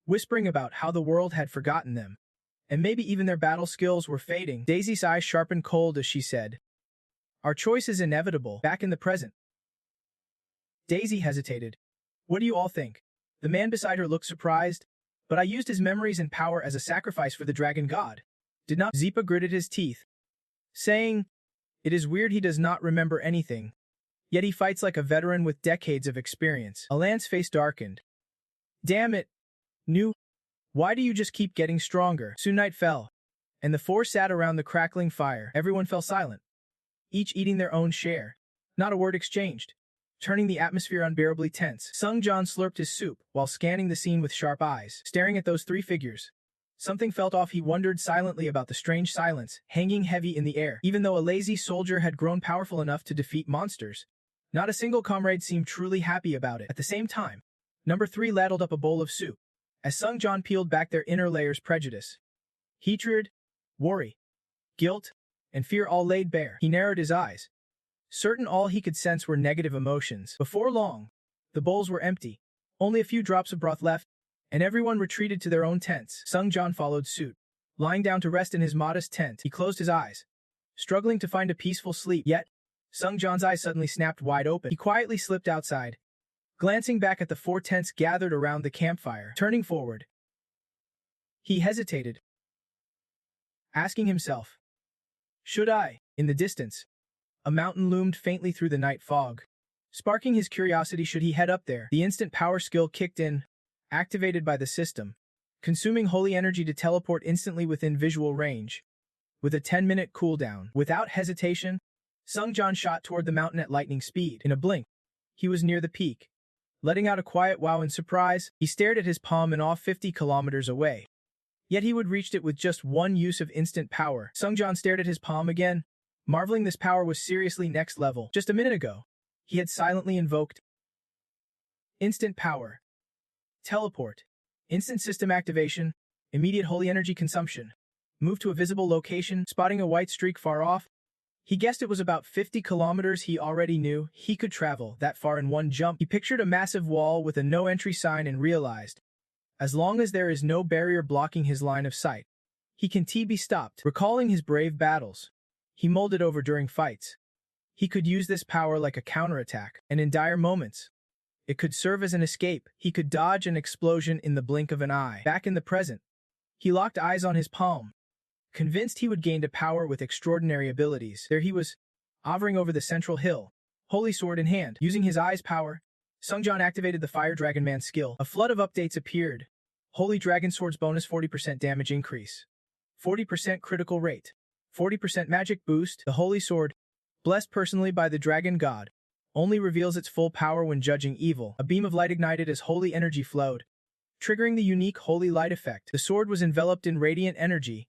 [SPEAKER 1] whispering about how the world had forgotten them, and maybe even their battle skills were fading. Daisy's eyes sharpened cold as she said, our choice is inevitable. Back in the present. Daisy hesitated. What do you all think? The man beside her looked surprised. But I used his memories and power as a sacrifice for the dragon god. Did not? Zipa gritted his teeth, saying, it is weird he does not remember anything. Yet he fights like a veteran with decades of experience. Alan's face darkened. Damn it. New. Why do you just keep getting stronger? Soon night fell, and the four sat around the crackling fire. Everyone fell silent, each eating their own share. Not a word exchanged, turning the atmosphere unbearably tense. Sungjan slurped his soup while scanning the scene with sharp eyes. Staring at those three figures, something felt off. He wondered silently about the strange silence hanging heavy in the air. Even though a lazy soldier had grown powerful enough to defeat monsters, not a single comrade seemed truly happy about it. At the same time, number 3 ladled up a bowl of soup. As Sungjan peeled back their inner layers, prejudice, hatred, worry, guilt, and fear all laid bare. He narrowed his eyes, certain all he could sense were negative emotions. Before long, the bowls were empty, only a few drops of broth left, and everyone retreated to their own tents. Sungjan followed suit. Lying down to rest in his modest tent, he closed his eyes, struggling to find a peaceful sleep. Yet, Sungjan's eyes suddenly snapped wide open. He quietly slipped outside, glancing back at the 4 tents gathered around the campfire. Turning forward, he hesitated, asking himself, should I? In the distance, a mountain loomed faintly through the night fog, Sparking his curiosity should he head up there, the instant power skill kicked in, activated by the system, consuming holy energy to teleport instantly within visual range. With a 10-minute cooldown, without hesitation, Sungjan shot toward the mountain at lightning speed. In a blink, he was near the peak. Letting out a quiet wow in surprise, he stared at his palm and awe 50 kilometers away. Yet he would reached it with just one use of instant power. Sungjan stared at his palm again, marveling this power was seriously next level. Just a minute ago, he had silently invoked instant power, teleport, instant system activation, immediate holy energy consumption, move to a visible location, spotting a white streak far off. He guessed it was about 50 kilometers. He already knew he could travel that far in one jump. He pictured a massive wall with a no-entry sign and realized, as long as there is no barrier blocking his line of sight, he can be stopped. Recalling his brave battles he molded over during fights, he could use this power like a counterattack, and in dire moments, it could serve as an escape. He could dodge an explosion in the blink of an eye. Back in the present, he locked eyes on his palm, convinced he would gain a power with extraordinary abilities. There he was, hovering over the central hill, holy sword in hand. Using his eyes' power, Sungjan activated the Fire Dragon Man skill. A flood of updates appeared. Holy Dragon Sword's bonus 40% damage increase, 40% critical rate, 40% magic boost. The Holy Sword, blessed personally by the Dragon God, only reveals its full power when judging evil. A beam of light ignited as holy energy flowed, triggering the unique holy light effect. The sword was enveloped in radiant energy,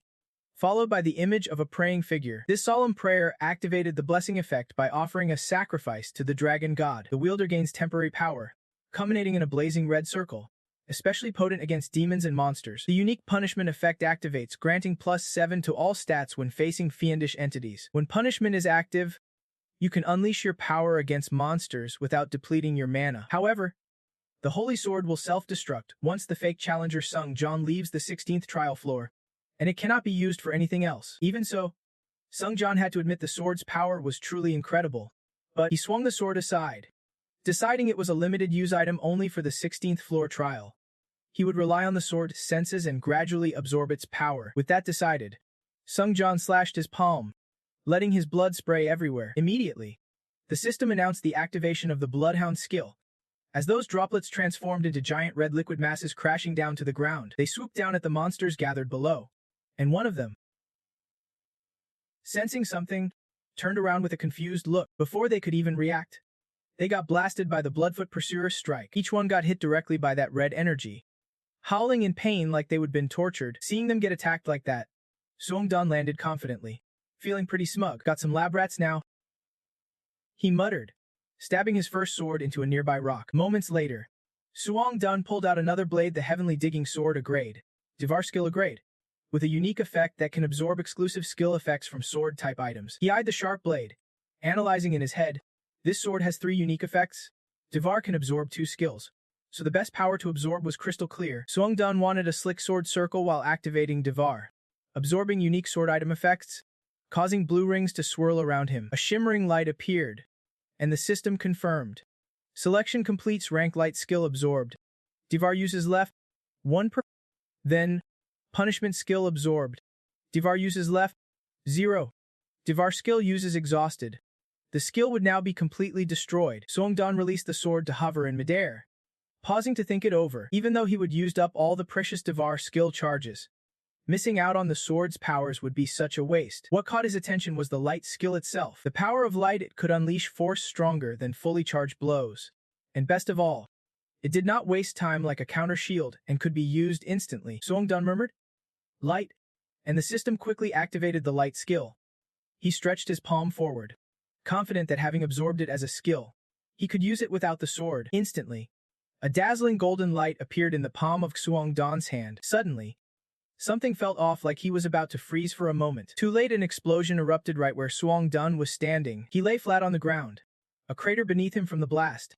[SPEAKER 1] followed by the image of a praying figure. This solemn prayer activated the blessing effect by offering a sacrifice to the Dragon God. The wielder gains temporary power, culminating in a blazing red circle, especially potent against demons and monsters. The unique punishment effect activates, granting +7 to all stats when facing fiendish entities. When punishment is active, you can unleash your power against monsters without depleting your mana. However, the Holy Sword will self-destruct once the fake challenger Sungjan leaves the 16th trial floor, and it cannot be used for anything else. Even so, Sungjan had to admit the sword's power was truly incredible, but he swung the sword aside, deciding it was a limited use item only for the 16th floor trial. He would rely on the sword's senses and gradually absorb its power. With that decided, Sungjan slashed his palm, letting his blood spray everywhere. Immediately, the system announced the activation of the Bloodhound skill. As those droplets transformed into giant red liquid masses crashing down to the ground, they swooped down at the monsters gathered below, and one of them, sensing something, turned around with a confused look. Before they could even react, they got blasted by the Bloodfoot Pursuer's strike. Each one got hit directly by that red energy, howling in pain like they would been tortured. Seeing them get attacked like that, Sungdan landed confidently, feeling pretty smug. Got some lab rats now, he muttered, stabbing his first sword into a nearby rock. Moments later, Sungdan pulled out another blade, the Heavenly Digging Sword, a grade, Divar skill, a grade, with a unique effect that can absorb exclusive skill effects from sword-type items. He eyed the sharp blade, analyzing in his head. This sword has 3 unique effects. Divar can absorb 2 skills, so the best power to absorb was crystal clear. Sungdan wanted a slick sword circle while activating Divar, absorbing unique sword item effects, causing blue rings to swirl around him. A shimmering light appeared, and the system confirmed. Selection completes. Rank light skill absorbed. Divar uses left, 1 per. Then, punishment skill absorbed. Divar uses left, 0. Divar skill uses exhausted. The skill would now be completely destroyed. Sungdan released the sword to hover in midair, pausing to think it over. Even though he would used up all the precious Divar skill charges, missing out on the sword's powers would be such a waste. What caught his attention was the light skill itself. The power of light, it could unleash force stronger than fully charged blows. And best of all, it did not waste time like a counter shield and could be used instantly. Sungdan murmured, "Light," and the system quickly activated the light skill. He stretched his palm forward, confident that having absorbed it as a skill, he could use it without the sword. Instantly, a dazzling golden light appeared in the palm of Sungdan's hand. Suddenly, something felt off, like he was about to freeze for a moment. Too late, an explosion erupted right where Sungdan was standing. He lay flat on the ground, a crater beneath him from the blast.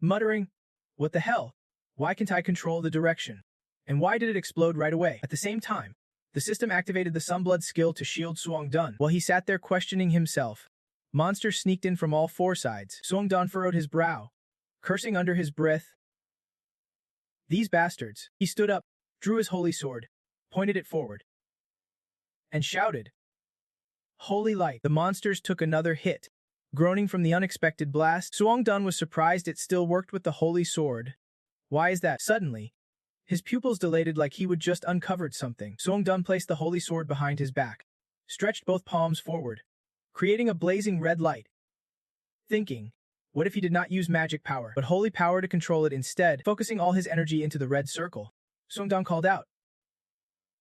[SPEAKER 1] Muttering, "What the hell? Why can't I control the direction? And why did it explode right away?" At the same time, the system activated the Sunblood skill to shield Sungdan. While he sat there questioning himself, monsters sneaked in from all 4 sides. Sungdan furrowed his brow, cursing under his breath. "These bastards." He stood up, drew his holy sword, pointed it forward, and shouted, "Holy light!" The monsters took another hit, Groaning from the unexpected blast, Suong-dun was surprised it still worked with the holy sword. Why is that? Suddenly, his pupils dilated like he would just uncovered something. Suong-dun placed the holy sword behind his back, stretched both palms forward, creating a blazing red light. Thinking, what if he did not use magic power, but holy power to control it instead, focusing all his energy into the red circle? Suong-dun called out,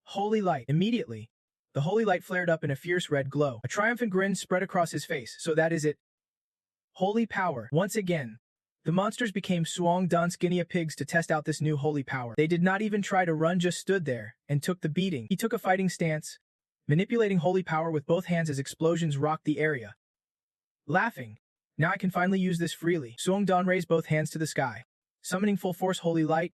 [SPEAKER 1] "Holy light!" Immediately, the holy light flared up in a fierce red glow. A triumphant grin spread across his face. So that is it. Holy power. Once again, the monsters became Suong-dun's guinea pigs to test out this new holy power. They did not even try to run, just stood there and took the beating. He took a fighting stance, manipulating holy power with both hands as explosions rocked the area. Laughing, now I can finally use this freely. Suong-dun raised both hands to the sky, summoning full force holy light,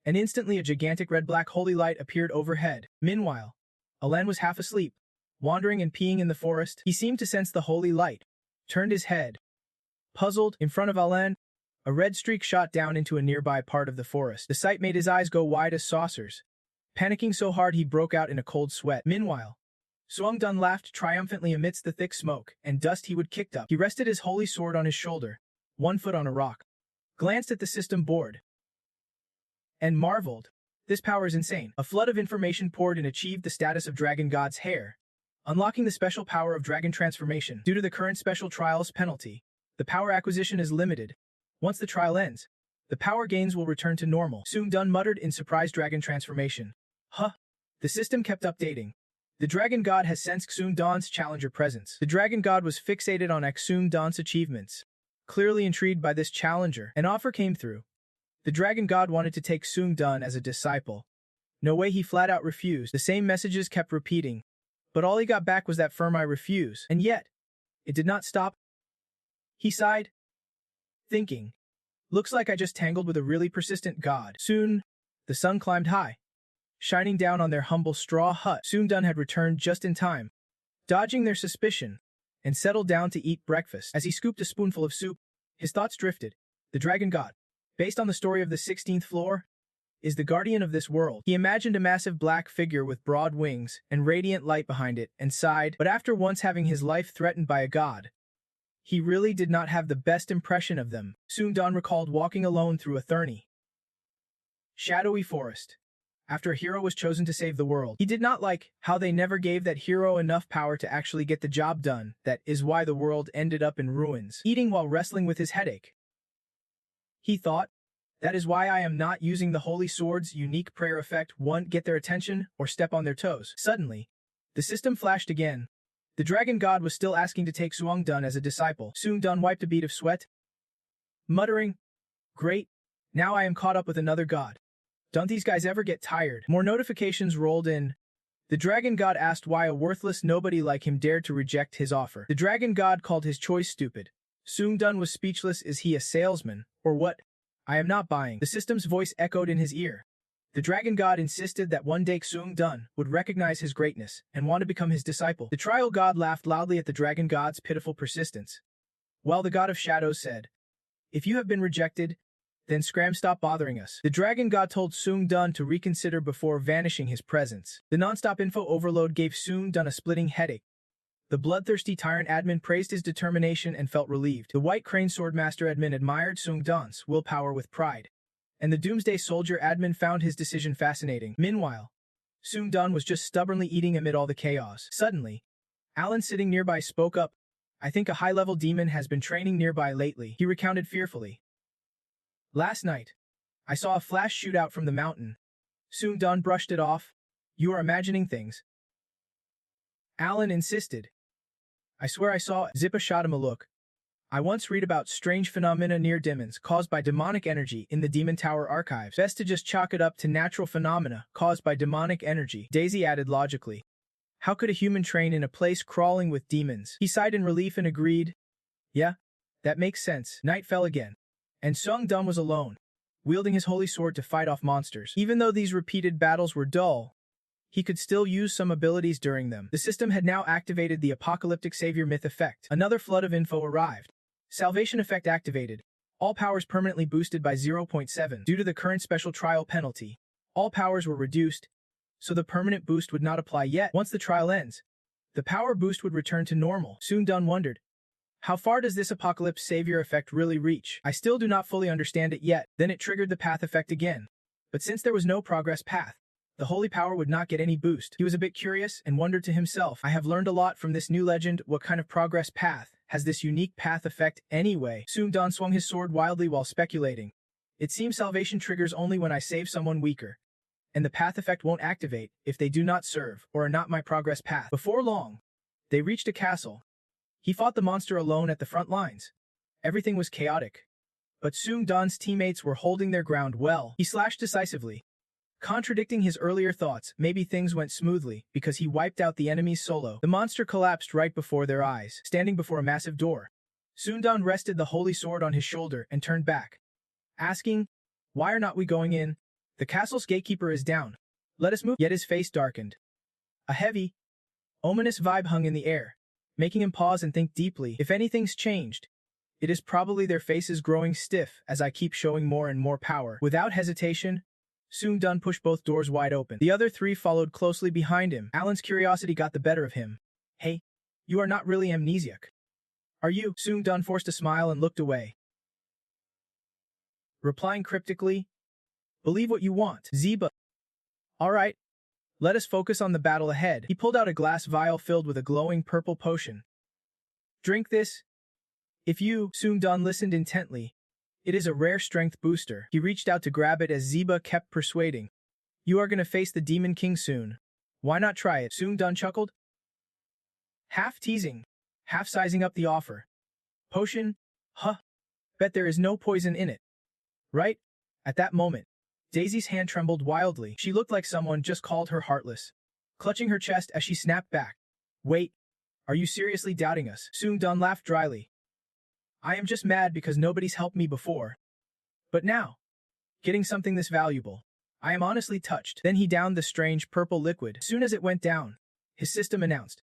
[SPEAKER 1] and instantly a gigantic red-black holy light appeared overhead. Meanwhile, Alan was half asleep, wandering and peeing in the forest. He seemed to sense the holy light, turned his head. Puzzled, in front of Alan, a red streak shot down into a nearby part of the forest. The sight made his eyes go wide as saucers. Panicking so hard he broke out in a cold sweat. Meanwhile, Suong-dun laughed triumphantly amidst the thick smoke and dust he would kicked up. He rested his holy sword on his shoulder, one foot on a rock, glanced at the system board, and marveled. This power is insane. A flood of information poured and achieved the status of Dragon God's hair, unlocking the special power of Dragon Transformation. Due to the current special trial's penalty, the power acquisition is limited. Once the trial ends, the power gains will return to normal. Suong-dun muttered in surprise. Dragon Transformation. Huh? The system kept updating. The Dragon God has sensed Suong-dun's challenger presence. The Dragon God was fixated on Suong-dun's achievements. Clearly intrigued by this challenger, an offer came through. The Dragon God wanted to take Suong-dun as a disciple. No way, he flat out refused. The same messages kept repeating, but all he got back was that firm "I refuse." And yet, it did not stop. He sighed, thinking, looks like I just tangled with a really persistent god. Soon, the sun climbed high, shining down on their humble straw hut. Suong-dun had returned just in time, dodging their suspicion, and settled down to eat breakfast. As he scooped a spoonful of soup, his thoughts drifted. The Dragon God, based on the story of the 16th floor, is the guardian of this world. He imagined a massive black figure with broad wings and radiant light behind it, and sighed. But after once having his life threatened by a god, he really did not have the best impression of them. Suong-dun recalled walking alone through a thorny, shadowy forest after a hero was chosen to save the world. He did not like how they never gave that hero enough power to actually get the job done. That is why the world ended up in ruins. Eating while wrestling with his headache, he thought, that is why I am not using the Holy Sword's unique prayer effect. Won't get their attention or step on their toes. Suddenly, the system flashed again. The Dragon God was still asking to take Suong-dun as a disciple. Suong-dun wiped a bead of sweat, muttering, great, now I am caught up with another god. Don't these guys ever get tired? More notifications rolled in. The Dragon God asked why a worthless nobody like him dared to reject his offer. The Dragon God called his choice stupid. Suong-dun was speechless. Is he a salesman, or what? I am not buying. The system's voice echoed in his ear. The Dragon God insisted that one day Suong-dun would recognize his greatness and want to become his disciple. The Trial God laughed loudly at the Dragon God's pitiful persistence, while the God of Shadows said, if you have been rejected, then stop bothering us. The Dragon God told Suong-dun to reconsider before vanishing his presence. The non-stop info overload gave Suong-dun a splitting headache. The bloodthirsty tyrant admin praised his determination and felt relieved. The White Crane Swordmaster admin admired Suong-dun's willpower with pride, and the Doomsday Soldier admin found his decision fascinating. Meanwhile, Suong-dun was just stubbornly eating amid all the chaos. Suddenly, Alan sitting nearby spoke up. I think a high-level demon has been training nearby lately, he recounted fearfully. Last night, I saw a flash shoot out from the mountain. Suong-dun brushed it off. You are imagining things, Alan insisted. I swear I saw. Zippa shot him a look. I once read about strange phenomena near demons caused by demonic energy in the Demon Tower archives. Best to just chalk it up to natural phenomena caused by demonic energy, Daisy added logically. How could a human train in a place crawling with demons? He sighed in relief and agreed. Yeah, that makes sense. Night fell again, and Suong-dun was alone, wielding his holy sword to fight off monsters. Even though these repeated battles were dull, he could still use some abilities during them. The system had now activated the Apocalyptic Savior Myth effect. Another flood of info arrived. Salvation effect activated. All powers permanently boosted by 0.7. Due to the current special trial penalty, all powers were reduced, so the permanent boost would not apply yet. Once the trial ends, the power boost would return to normal. Suong-dun wondered, How far does this apocalypse savior effect really reach? I still do not fully understand it yet. Then it triggered the path effect again. But since there was no progress path, the holy power would not get any boost. He was a bit curious and wondered to himself, I have learned a lot from this new legend. What kind of progress path has this unique path effect anyway? Sungdan swung his sword wildly while speculating. It seems salvation triggers only when I save someone weaker, and the path effect won't activate if they do not serve or are not my progress path. Before long, they reached a castle. He fought the monster alone at the front lines. Everything was chaotic, but Sungdan's teammates were holding their ground well. He slashed decisively, contradicting his earlier thoughts. Maybe things went smoothly because he wiped out the enemies solo. The monster collapsed right before their eyes, standing before a massive door. Sungdan rested the holy sword on his shoulder and turned back, asking, why are not we going in? The castle's gatekeeper is down. Let us move. Yet his face darkened. A heavy, ominous vibe hung in the air, making him pause and think deeply. If anything's changed, it is probably their faces growing stiff as I keep showing more and more power. Without hesitation, Sungdan pushed both doors wide open. The other three followed closely behind him. Alan's curiosity got the better of him. Hey, you are not really amnesiac, are you? Sungdan forced a smile and looked away, replying cryptically, believe what you want, Ziba. All right, let us focus on the battle ahead. He pulled out a glass vial filled with a glowing purple potion. Drink this. If you, Sungdan listened intently, it is a rare strength booster. He reached out to grab it as Ziba kept persuading. You are gonna face the Demon King soon. Why not try it? Sungdan chuckled, half teasing, half sizing up the offer. Potion? Huh. Bet there is no poison in it, right? At that moment, Daisy's hand trembled wildly. She looked like someone just called her heartless, clutching her chest as she snapped back. Wait, are you seriously doubting us? Sungdan laughed dryly. I am just mad because nobody's helped me before. But now, getting something this valuable, I am honestly touched. Then he downed the strange purple liquid. As soon as it went down, his system announced,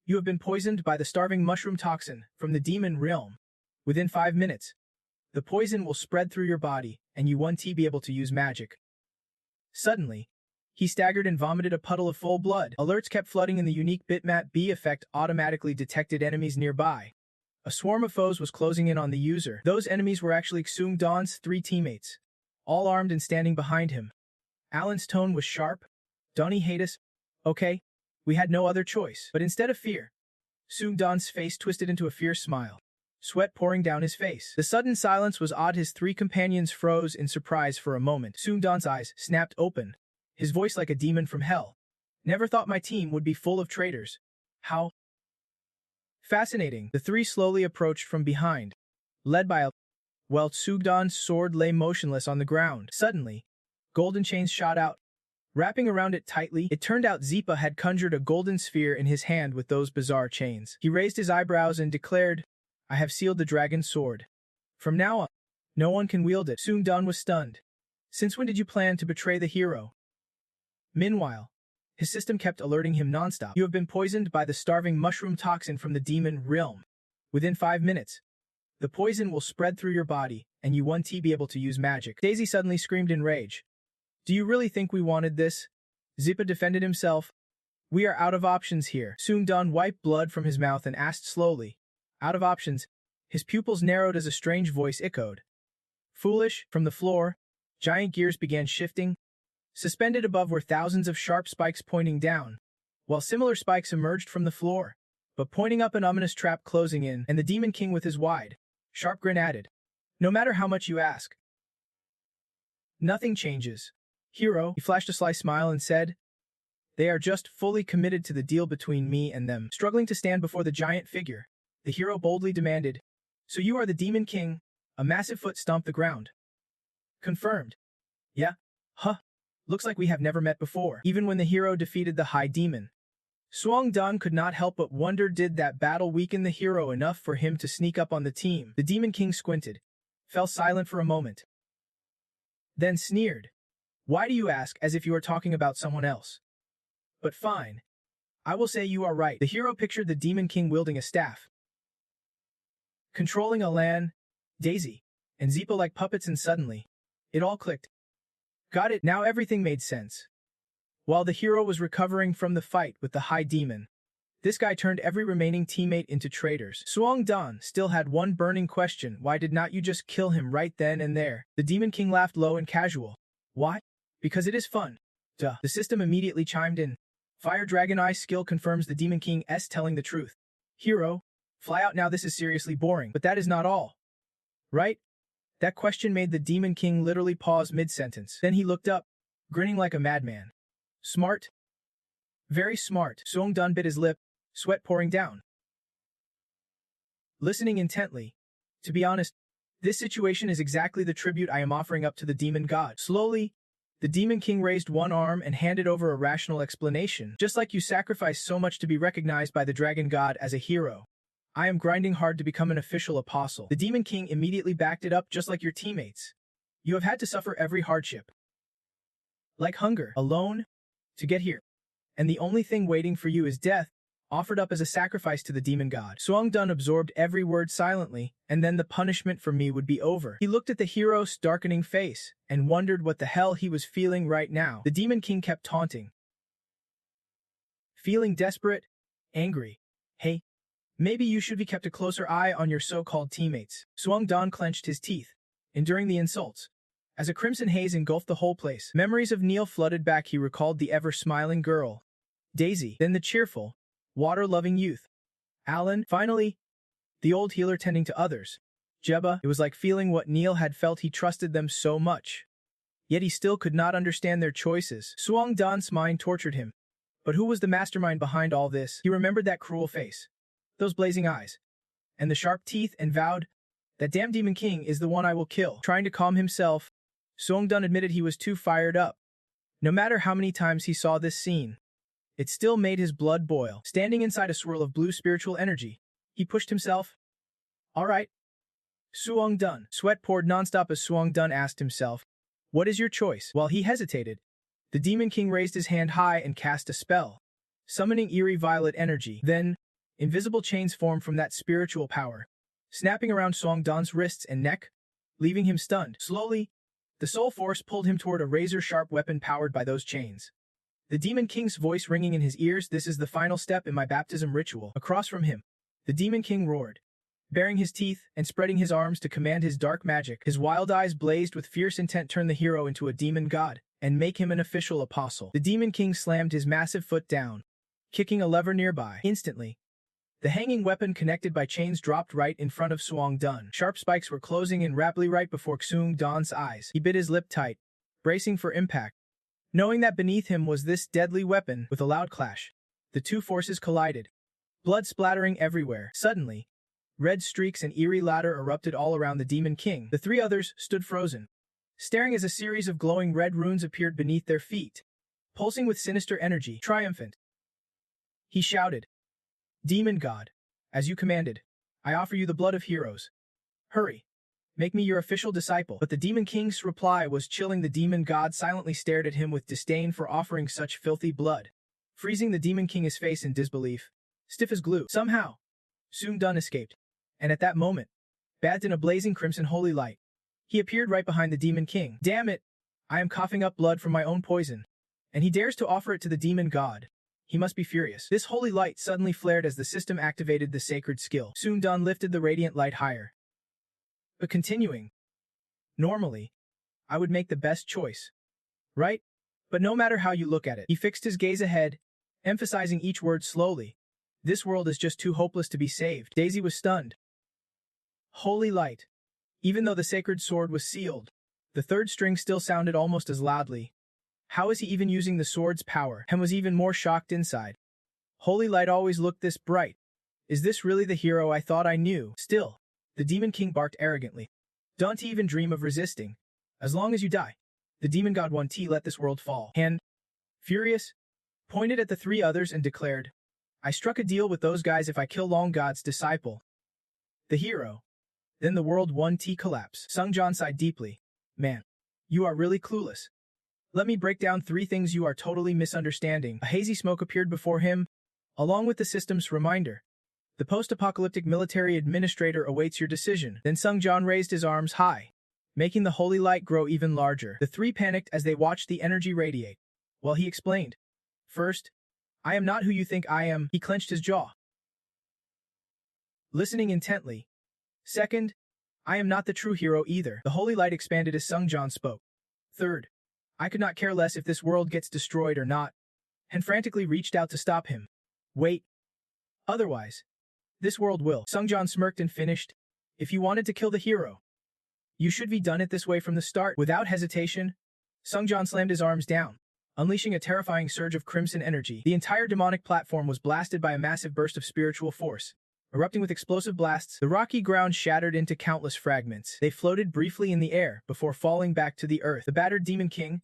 [SPEAKER 1] you have been poisoned by the starving mushroom toxin from the demon realm. Within 5 minutes, the poison will spread through your body, and you won't be able to use magic. Suddenly, he staggered and vomited a puddle of full blood. Alerts kept flooding and the unique bitmap B effect automatically detected enemies nearby. A swarm of foes was closing in on the user. Those enemies were actually Sungdan's 3 teammates, all armed and standing behind him. Alan's tone was sharp. Don't he hate us? Okay, we had no other choice. But instead of fear, Sungdan's face twisted into a fierce smile, sweat pouring down his face. The sudden silence was odd. His 3 companions froze in surprise for a moment. Sungdan's eyes snapped open, his voice like a demon from hell. Never thought my team would be full of traitors. How fascinating. The 3 slowly approached from behind, led by while Sungdan's sword lay motionless on the ground. Suddenly, golden chains shot out, wrapping around it tightly. It turned out Zipa had conjured a golden sphere in his hand with those bizarre chains. He raised his eyebrows and declared, I have sealed the dragon's sword. From now on, no one can wield it. Sungdan was stunned. Since when did you plan to betray the hero? Meanwhile, his system kept alerting him nonstop. You have been poisoned by the starving mushroom toxin from the demon realm. Within 5 minutes, the poison will spread through your body, and you won't be able to use magic. Daisy suddenly screamed in rage. Do you really think we wanted this? Zipa defended himself. We are out of options here. Sungdan wiped blood from his mouth and asked slowly. Out of options? His pupils narrowed as a strange voice echoed. Foolish. From the floor, giant gears began shifting. Suspended above were thousands of sharp spikes pointing down, while similar spikes emerged from the floor, but pointing up, an ominous trap closing in, and the Demon King with his wide, sharp grin added, no matter how much you ask, nothing changes. Hero, he flashed a sly smile and said, they are just fully committed to the deal between me and them. Struggling to stand before the giant figure, the hero boldly demanded, so you are the Demon King? A massive foot stomped the ground. Confirmed. Yeah. Huh. Looks like we have never met before. Even when the hero defeated the high demon, Sungdan could not help but wonder, did that battle weaken the hero enough for him to sneak up on the team? The Demon King squinted, fell silent for a moment, then sneered. Why do you ask, as if you are talking about someone else? But fine. I will say you are right. The hero pictured the Demon King wielding a staff, controlling Alan, Daisy, and Zipa like puppets, and suddenly, it all clicked. Got it, now everything made sense. While the hero was recovering from the fight with the high demon, This guy turned every remaining teammate into traitors. Suong Dan still had one burning question: why did not you just kill him right then and there? The Demon King laughed low and casual. Why? Because it is fun. Duh. The system immediately chimed in. Fire Dragon Eye skill confirms the Demon King's telling the truth. Hero, fly out now, this is seriously boring. But that is not all. Right? That question made the Demon King literally pause mid-sentence. Then he looked up, grinning like a madman. Smart? Very smart. Suong Dan bit his lip, sweat pouring down. Listening intently. To be honest, this situation is exactly the tribute I am offering up to the demon god. Slowly, the Demon King raised one arm and handed over a rational explanation. Just like you sacrificed so much to be recognized by the dragon god as a hero, I am grinding hard to become an official apostle. The Demon King immediately backed it up, just like your teammates. You have had to suffer every hardship. Like hunger, alone, to get here. And the only thing waiting for you is death, offered up as a sacrifice to the demon god. Suong Dan absorbed every word silently, and then the punishment for me would be over. He looked at the hero's darkening face, and wondered what the hell he was feeling right now. The Demon King kept taunting. Feeling desperate? Angry? Hey, maybe you should be kept a closer eye on your so-called teammates. Suong Dan clenched his teeth, enduring the insults. As a crimson haze engulfed the whole place, memories of Neil flooded back. He recalled the ever-smiling girl, Daisy, then the cheerful, water-loving youth, Alan, finally, the old healer tending to others, Jeba. It was like feeling what Neil had felt. He trusted them so much. Yet he still could not understand their choices. Suong Dan's mind tortured him. But who was the mastermind behind all this? He remembered that cruel face, those blazing eyes, and the sharp teeth, and vowed, that damn Demon King is the one I will kill. Trying to calm himself, Suong Dan admitted he was too fired up. No matter how many times he saw this scene, it still made his blood boil. Standing inside a swirl of blue spiritual energy, he pushed himself. All right. Suong Dan. Sweat poured nonstop as Suong Dan asked himself, what is your choice? While he hesitated, the Demon King raised his hand high and cast a spell, summoning eerie violet energy. Then, invisible chains formed from that spiritual power, snapping around Suong Dan's wrists and neck, leaving him stunned. Slowly, the soul force pulled him toward a razor-sharp weapon powered by those chains. The Demon King's voice ringing in his ears, this is the final step in my baptism ritual. Across from him, the Demon King roared, baring his teeth and spreading his arms to command his dark magic. His wild eyes blazed with fierce intent. Turn the hero into a demon god and make him an official apostle. The Demon King slammed his massive foot down, kicking a lever nearby. Instantly, the hanging weapon connected by chains dropped right in front of Suong Dan. Sharp spikes were closing in rapidly right before Suong Dan's eyes. He bit his lip tight, bracing for impact. Knowing that beneath him was this deadly weapon, with a loud clash, the two forces collided, blood splattering everywhere. Suddenly, red streaks and eerie ladder erupted all around the Demon King. The three others stood frozen, staring as a series of glowing red runes appeared beneath their feet, pulsing with sinister energy. Triumphant, he shouted, Demon God, as you commanded, I offer you the blood of heroes. Hurry. Make me your official disciple. But the Demon King's reply was chilling. The demon god silently stared at him with disdain for offering such filthy blood, freezing the Demon King's face in disbelief, stiff as glue. Somehow, Suong Dan escaped, and at that moment, bathed in a blazing crimson holy light, he appeared right behind the Demon King. Damn it! I am coughing up blood from my own poison, and he dares to offer it to the demon god. He must be furious. This holy light suddenly flared as the system activated the sacred skill. Suong Dan lifted the radiant light higher, but continuing, normally, I would make the best choice, right? But no matter how you look at it. He fixed his gaze ahead, emphasizing each word slowly. This world is just too hopeless to be saved. Daisy was stunned. Holy light. Even though the sacred sword was sealed, the third string still sounded almost as loudly. How is he even using the sword's power? Hem was even more shocked inside. Holy light always looked this bright. Is this really the hero I thought I knew? Still, the Demon King barked arrogantly. Don't even dream of resisting. As long as you die, the demon god won't let this world fall. And, furious, pointed at the three others and declared, I struck a deal with those guys if I kill Long God's disciple, the hero, then the world won't collapse. Sung Jan sighed deeply. Man, you are really clueless. Let me break down three things you are totally misunderstanding. A hazy smoke appeared before him, along with the system's reminder. The post-apocalyptic military administrator awaits your decision. Then Sung Jan raised his arms high, making the holy light grow even larger. The three panicked as they watched the energy radiate, while he explained. First, I am not who you think I am. He clenched his jaw, listening intently. Second, I am not the true hero either. The holy light expanded as Sungjan spoke. Third, I could not care less if this world gets destroyed or not, and frantically reached out to stop him. Wait. Otherwise, this world will. Sungjan smirked and finished. If you wanted to kill the hero, you should be done it this way from the start. Without hesitation, Sungjan slammed his arms down, unleashing a terrifying surge of crimson energy. The entire demonic platform was blasted by a massive burst of spiritual force. Erupting with explosive blasts, the rocky ground shattered into countless fragments. They floated briefly in the air before falling back to the earth. The battered Demon King,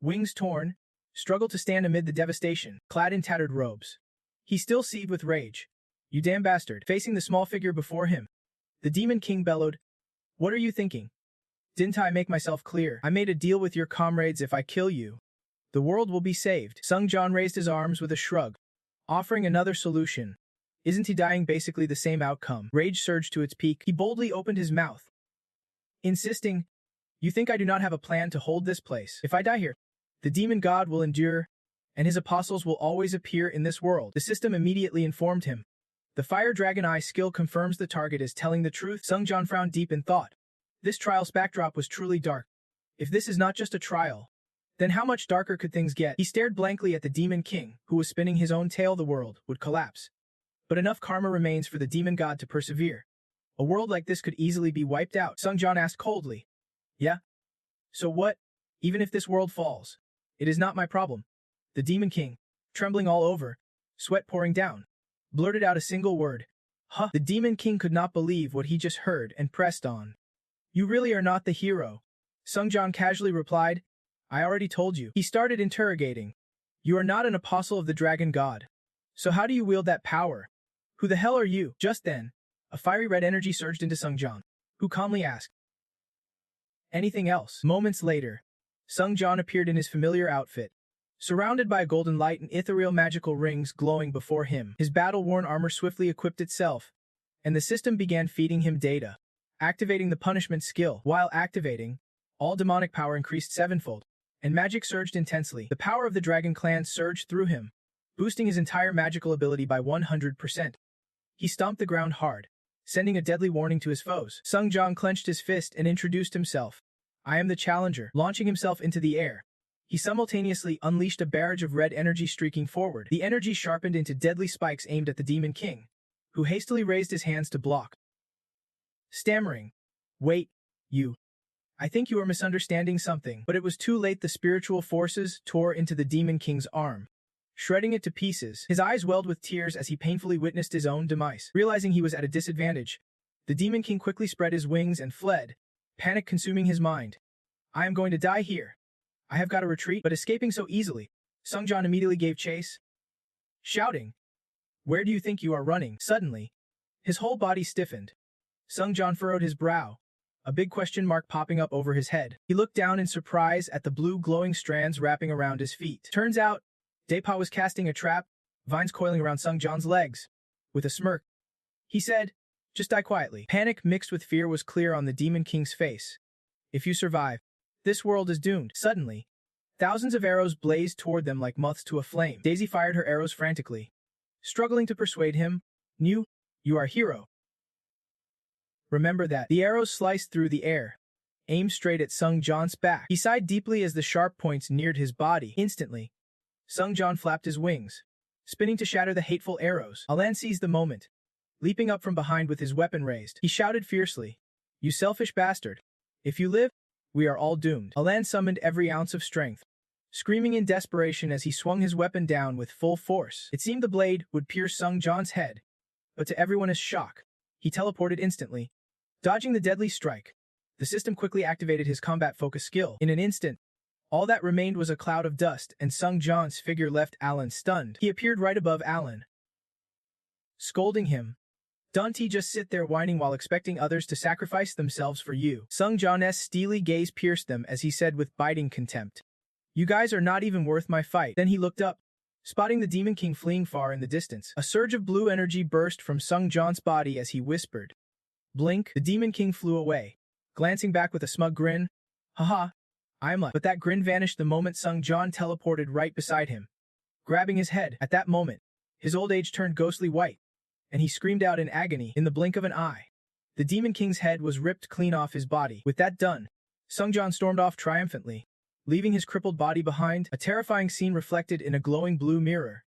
[SPEAKER 1] wings torn, struggled to stand amid the devastation, clad in tattered robes. He still seethed with rage. You damn bastard. Facing the small figure before him, the Demon King bellowed, What are you thinking? Didn't I make myself clear? I made a deal with your comrades. If I kill you, the world will be saved. Sungjan raised his arms with a shrug, offering another solution. Isn't he dying basically the same outcome? Rage surged to its peak. He boldly opened his mouth, insisting, You think I do not have a plan to hold this place? If I die here, the demon god will endure, and his apostles will always appear in this world. The system immediately informed him. The Fire Dragon Eye skill confirms the target is telling the truth. Sungjan frowned deep in thought. This trial's backdrop was truly dark. If this is not just a trial, then how much darker could things get? He stared blankly at the Demon King, who was spinning his own tail. The world would collapse. But enough karma remains for the demon god to persevere. A world like this could easily be wiped out. Sungjan asked coldly. Yeah? So what? Even if this world falls, it is not my problem. The Demon King, trembling all over, sweat pouring down, blurted out a single word. Huh? The Demon King could not believe what he just heard and pressed on. You really are not the hero. Sungjan casually replied. I already told you. He started interrogating. You are not an apostle of the dragon god. So how do you wield that power? Who the hell are you? Just then, a fiery red energy surged into Sungjan, who calmly asked, Anything else? Moments later, Sungjan appeared in his familiar outfit, surrounded by a golden light and ethereal magical rings glowing before him. His battle-worn armor swiftly equipped itself, and the system began feeding him data, activating the punishment skill. While activating, all demonic power increased sevenfold, and magic surged intensely. The power of the Dragon Clan surged through him, boosting his entire magical ability by 100%. He stomped the ground hard, sending a deadly warning to his foes. Sungjan clenched his fist and introduced himself. I am the challenger. Launching himself into the air, he simultaneously unleashed a barrage of red energy streaking forward. The energy sharpened into deadly spikes aimed at the Demon King, who hastily raised his hands to block. Stammering, Wait, you. I think you are misunderstanding something. But it was too late. The spiritual forces tore into the Demon King's arm, shredding it to pieces. His eyes welled with tears as he painfully witnessed his own demise. Realizing he was at a disadvantage, the Demon King quickly spread his wings and fled, panic consuming his mind. I am going to die here. I have got to retreat. But escaping so easily, Sungjan immediately gave chase, shouting, Where do you think you are running? Suddenly, his whole body stiffened. Sungjan furrowed his brow, a big question mark popping up over his head. He looked down in surprise at the blue glowing strands wrapping around his feet. Turns out, Daypa was casting a trap, vines coiling around Sungjan's legs. With a smirk, he said, Just die quietly. Panic mixed with fear was clear on the Demon King's face. If you survive, this world is doomed. Suddenly, thousands of arrows blazed toward them like moths to a flame. Daisy fired her arrows frantically, struggling to persuade him. You are hero. Remember that. The arrows sliced through the air, aimed straight at Sungjan's back. He sighed deeply as the sharp points neared his body. Instantly, Sungjan flapped his wings, spinning to shatter the hateful arrows. Alan seized the moment. Leaping up from behind with his weapon raised, he shouted fiercely, You selfish bastard. If you live, we are all doomed. Alan summoned every ounce of strength, screaming in desperation as he swung his weapon down with full force. It seemed the blade would pierce Sungjan's head, but to everyone's shock, he teleported instantly, dodging the deadly strike. The system quickly activated his combat focus skill. In an instant, all that remained was a cloud of dust, and Sungjan's figure left Alan stunned. He appeared right above Alan, scolding him. Don't he just sit there whining while expecting others to sacrifice themselves for you? Sungjan's steely gaze pierced them as he said with biting contempt, You guys are not even worth my fight. Then he looked up, spotting the Demon King fleeing far in the distance. A surge of blue energy burst from Sungjan's body as he whispered, Blink. The Demon King flew away, glancing back with a smug grin. Haha, I'm a... But that grin vanished the moment Sungjan teleported right beside him, grabbing his head. At that moment, his old age turned ghostly white, and he screamed out in agony in the blink of an eye. The Demon King's head was ripped clean off his body. With that done, Sungjan stormed off triumphantly, leaving his crippled body behind. A terrifying scene reflected in a glowing blue mirror,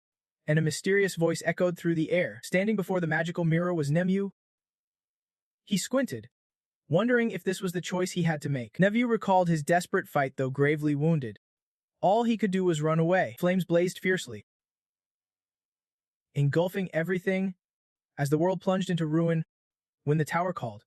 [SPEAKER 1] and a mysterious voice echoed through the air. Standing before the magical mirror was Nemyu. He squinted, wondering if this was the choice he had to make. Nemyu recalled his desperate fight, though gravely wounded. All he could do was run away. Flames blazed fiercely, engulfing everything as the world plunged into ruin. When the tower called,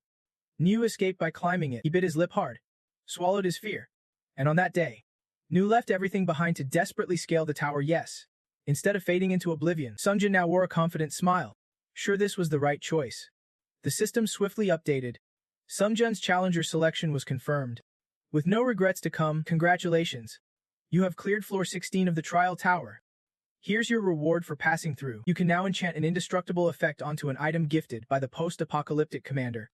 [SPEAKER 1] Nu escaped by climbing it. He bit his lip hard, swallowed his fear, and on that day, Nu left everything behind to desperately scale the tower. Yes, instead of fading into oblivion, Sungjan now wore a confident smile, sure this was the right choice. The system swiftly updated. Sungjan's challenger selection was confirmed. With no regrets to come, congratulations. You have cleared floor 16 of the trial tower. Here's your reward for passing through. You can now enchant an indestructible effect onto an item gifted by the post-apocalyptic commander.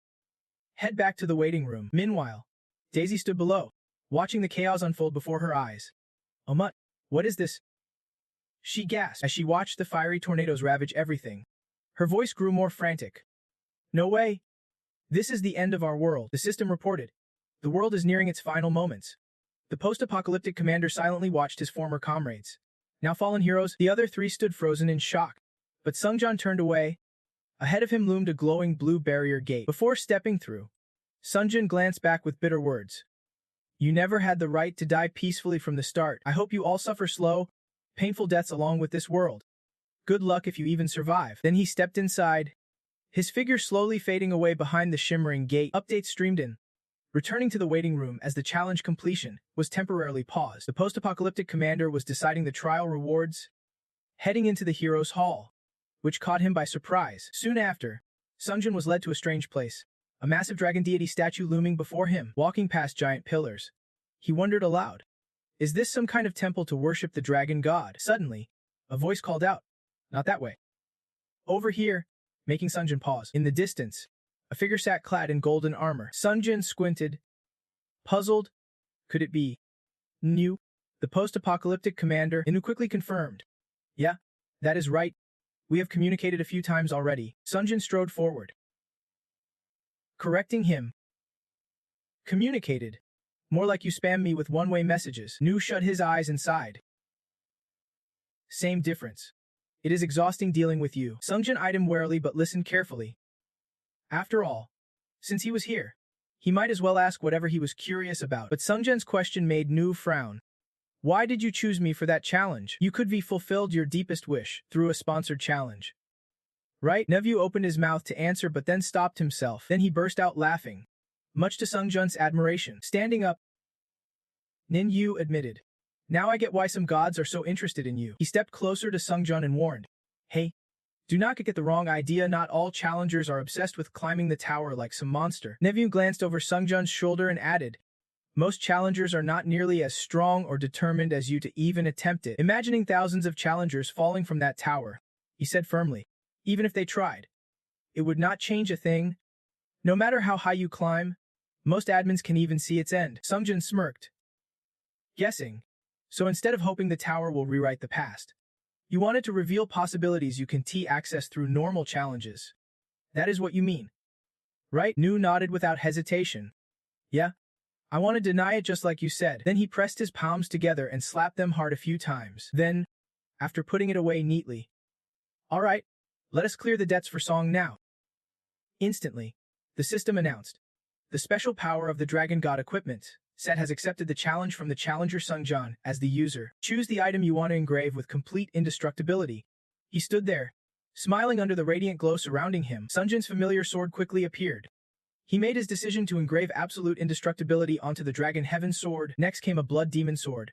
[SPEAKER 1] Head back to the waiting room. Meanwhile, Daisy stood below, watching the chaos unfold before her eyes. Omut, what is this? She gasped as she watched the fiery tornadoes ravage everything. Her voice grew more frantic. No way. This is the end of our world, the system reported. The world is nearing its final moments. The post-apocalyptic commander silently watched his former comrades, now fallen heroes. The other three stood frozen in shock. But Sungjan turned away. Ahead of him loomed a glowing blue barrier gate. Before stepping through, Sungjan glanced back with bitter words. You never had the right to die peacefully from the start. I hope you all suffer slow, painful deaths along with this world. Good luck if you even survive. Then he stepped inside, his figure slowly fading away behind the shimmering gate. Updates streamed in, returning to the waiting room as the challenge completion was temporarily paused. The post-apocalyptic commander was deciding the trial rewards, heading into the hero's hall, which caught him by surprise. Soon after, Sungjan was led to a strange place, a massive dragon deity statue looming before him. Walking past giant pillars, he wondered aloud, is this some kind of temple to worship the dragon god? Suddenly, a voice called out, not that way. Over here, making Sungjan pause. In the distance, a figure sat clad in golden armor. Sungjan squinted, puzzled. Could it be Nu, the post-apocalyptic commander? Nu quickly confirmed. Yeah, that is right. We have communicated a few times already. Sungjan strode forward, correcting him. Communicated? More like you spam me with one-way messages. Nu shut his eyes and sighed. Same difference. It is exhausting dealing with you. Sungjan eyed him warily but listened carefully. After all, since he was here, he might as well ask whatever he was curious about. But Sungjan's question made Nu frown. Why did you choose me for that challenge? You could be fulfilled your deepest wish through a sponsored challenge. Right? Nevyu opened his mouth to answer but then stopped himself. Then he burst out laughing, much to Sungjan's admiration. Standing up, Nin Yu admitted. Now I get why some gods are so interested in you. He stepped closer to Sungjan and warned. Hey, do not get the wrong idea. Not all challengers are obsessed with climbing the tower like some monster. Nevyu glanced over Sungjan's shoulder and added, most challengers are not nearly as strong or determined as you to even attempt it. Imagining thousands of challengers falling from that tower, he said firmly, even if they tried, it would not change a thing. No matter how high you climb, most admins can even see its end. Sungjan smirked, guessing. So instead of hoping the tower will rewrite the past, you wanted to reveal possibilities you can access through normal challenges. That is what you mean, right? Nu nodded without hesitation. Yeah, I want to deny it just like you said. Then he pressed his palms together and slapped them hard a few times. Then, after putting it away neatly, all right, let us clear the debts for Song now. Instantly, the system announced, the special power of the Dragon God equipment set has accepted the challenge from the challenger Sungjan as the user. Choose the item you want to engrave with complete indestructibility. He stood there, smiling under the radiant glow surrounding him. Sungjan's familiar sword quickly appeared. He made his decision to engrave absolute indestructibility onto the Dragon Heaven sword. Next came a Blood Demon sword,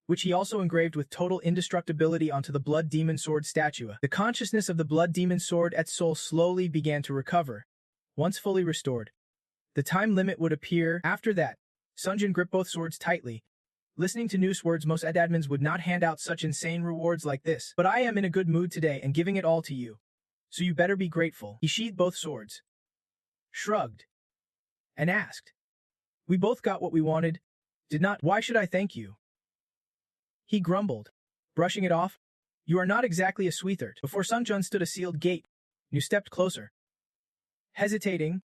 [SPEAKER 1] which he also engraved with total indestructibility onto the Blood Demon sword statue. The consciousness of the Blood Demon sword at soul slowly began to recover. Once fully restored, the time limit would appear. After that, Sungjan gripped both swords tightly. Listening to Noose words, most admins would not hand out such insane rewards like this. But I am in a good mood today and giving it all to you. So you better be grateful. He sheathed both swords, shrugged, and asked. We both got what we wanted, did not? Why should I thank you? He grumbled, brushing it off. You are not exactly a sweetheart. Before Sungjun stood a sealed gate. You stepped closer. Hesitating.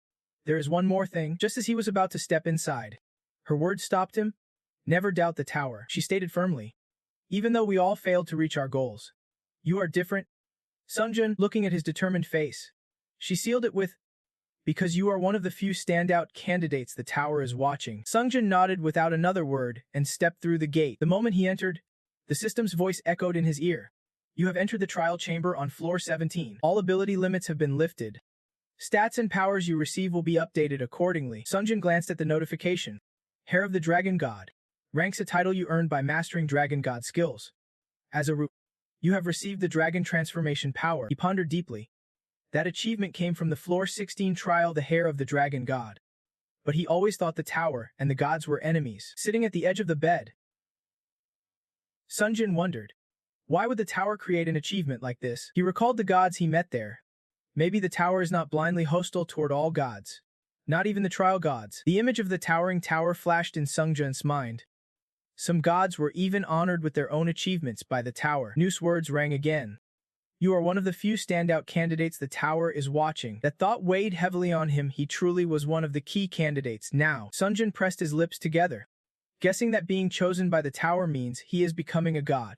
[SPEAKER 1] There is one more thing. Just as he was about to step inside, her words stopped him. Never doubt the tower, she stated firmly. Even though we all failed to reach our goals. You are different. Sungjun, looking at his determined face. She sealed it with, because you are one of the few standout candidates the tower is watching. Sungjun nodded without another word and stepped through the gate. The moment he entered, the system's voice echoed in his ear. You have entered the trial chamber on floor 17. All ability limits have been lifted. Stats and powers you receive will be updated accordingly. Sungjun glanced at the notification. Hair of the Dragon God. Ranks a title you earned by mastering Dragon God skills. As a root, you have received the Dragon Transformation power. He pondered deeply. That achievement came from the floor 16 trial, the Hair of the Dragon God. But he always thought the tower and the gods were enemies. Sitting at the edge of the bed, Sungjun wondered. Why would the tower create an achievement like this? He recalled the gods he met there. Maybe the tower is not blindly hostile toward all gods. Not even the trial gods. The image of the towering tower flashed in Sungjun's mind. Some gods were even honored with their own achievements by the tower. Noose words rang again. You are one of the few standout candidates the tower is watching. That thought weighed heavily on him. He truly was one of the key candidates now. Sungjun pressed his lips together, guessing that being chosen by the tower means he is becoming a god.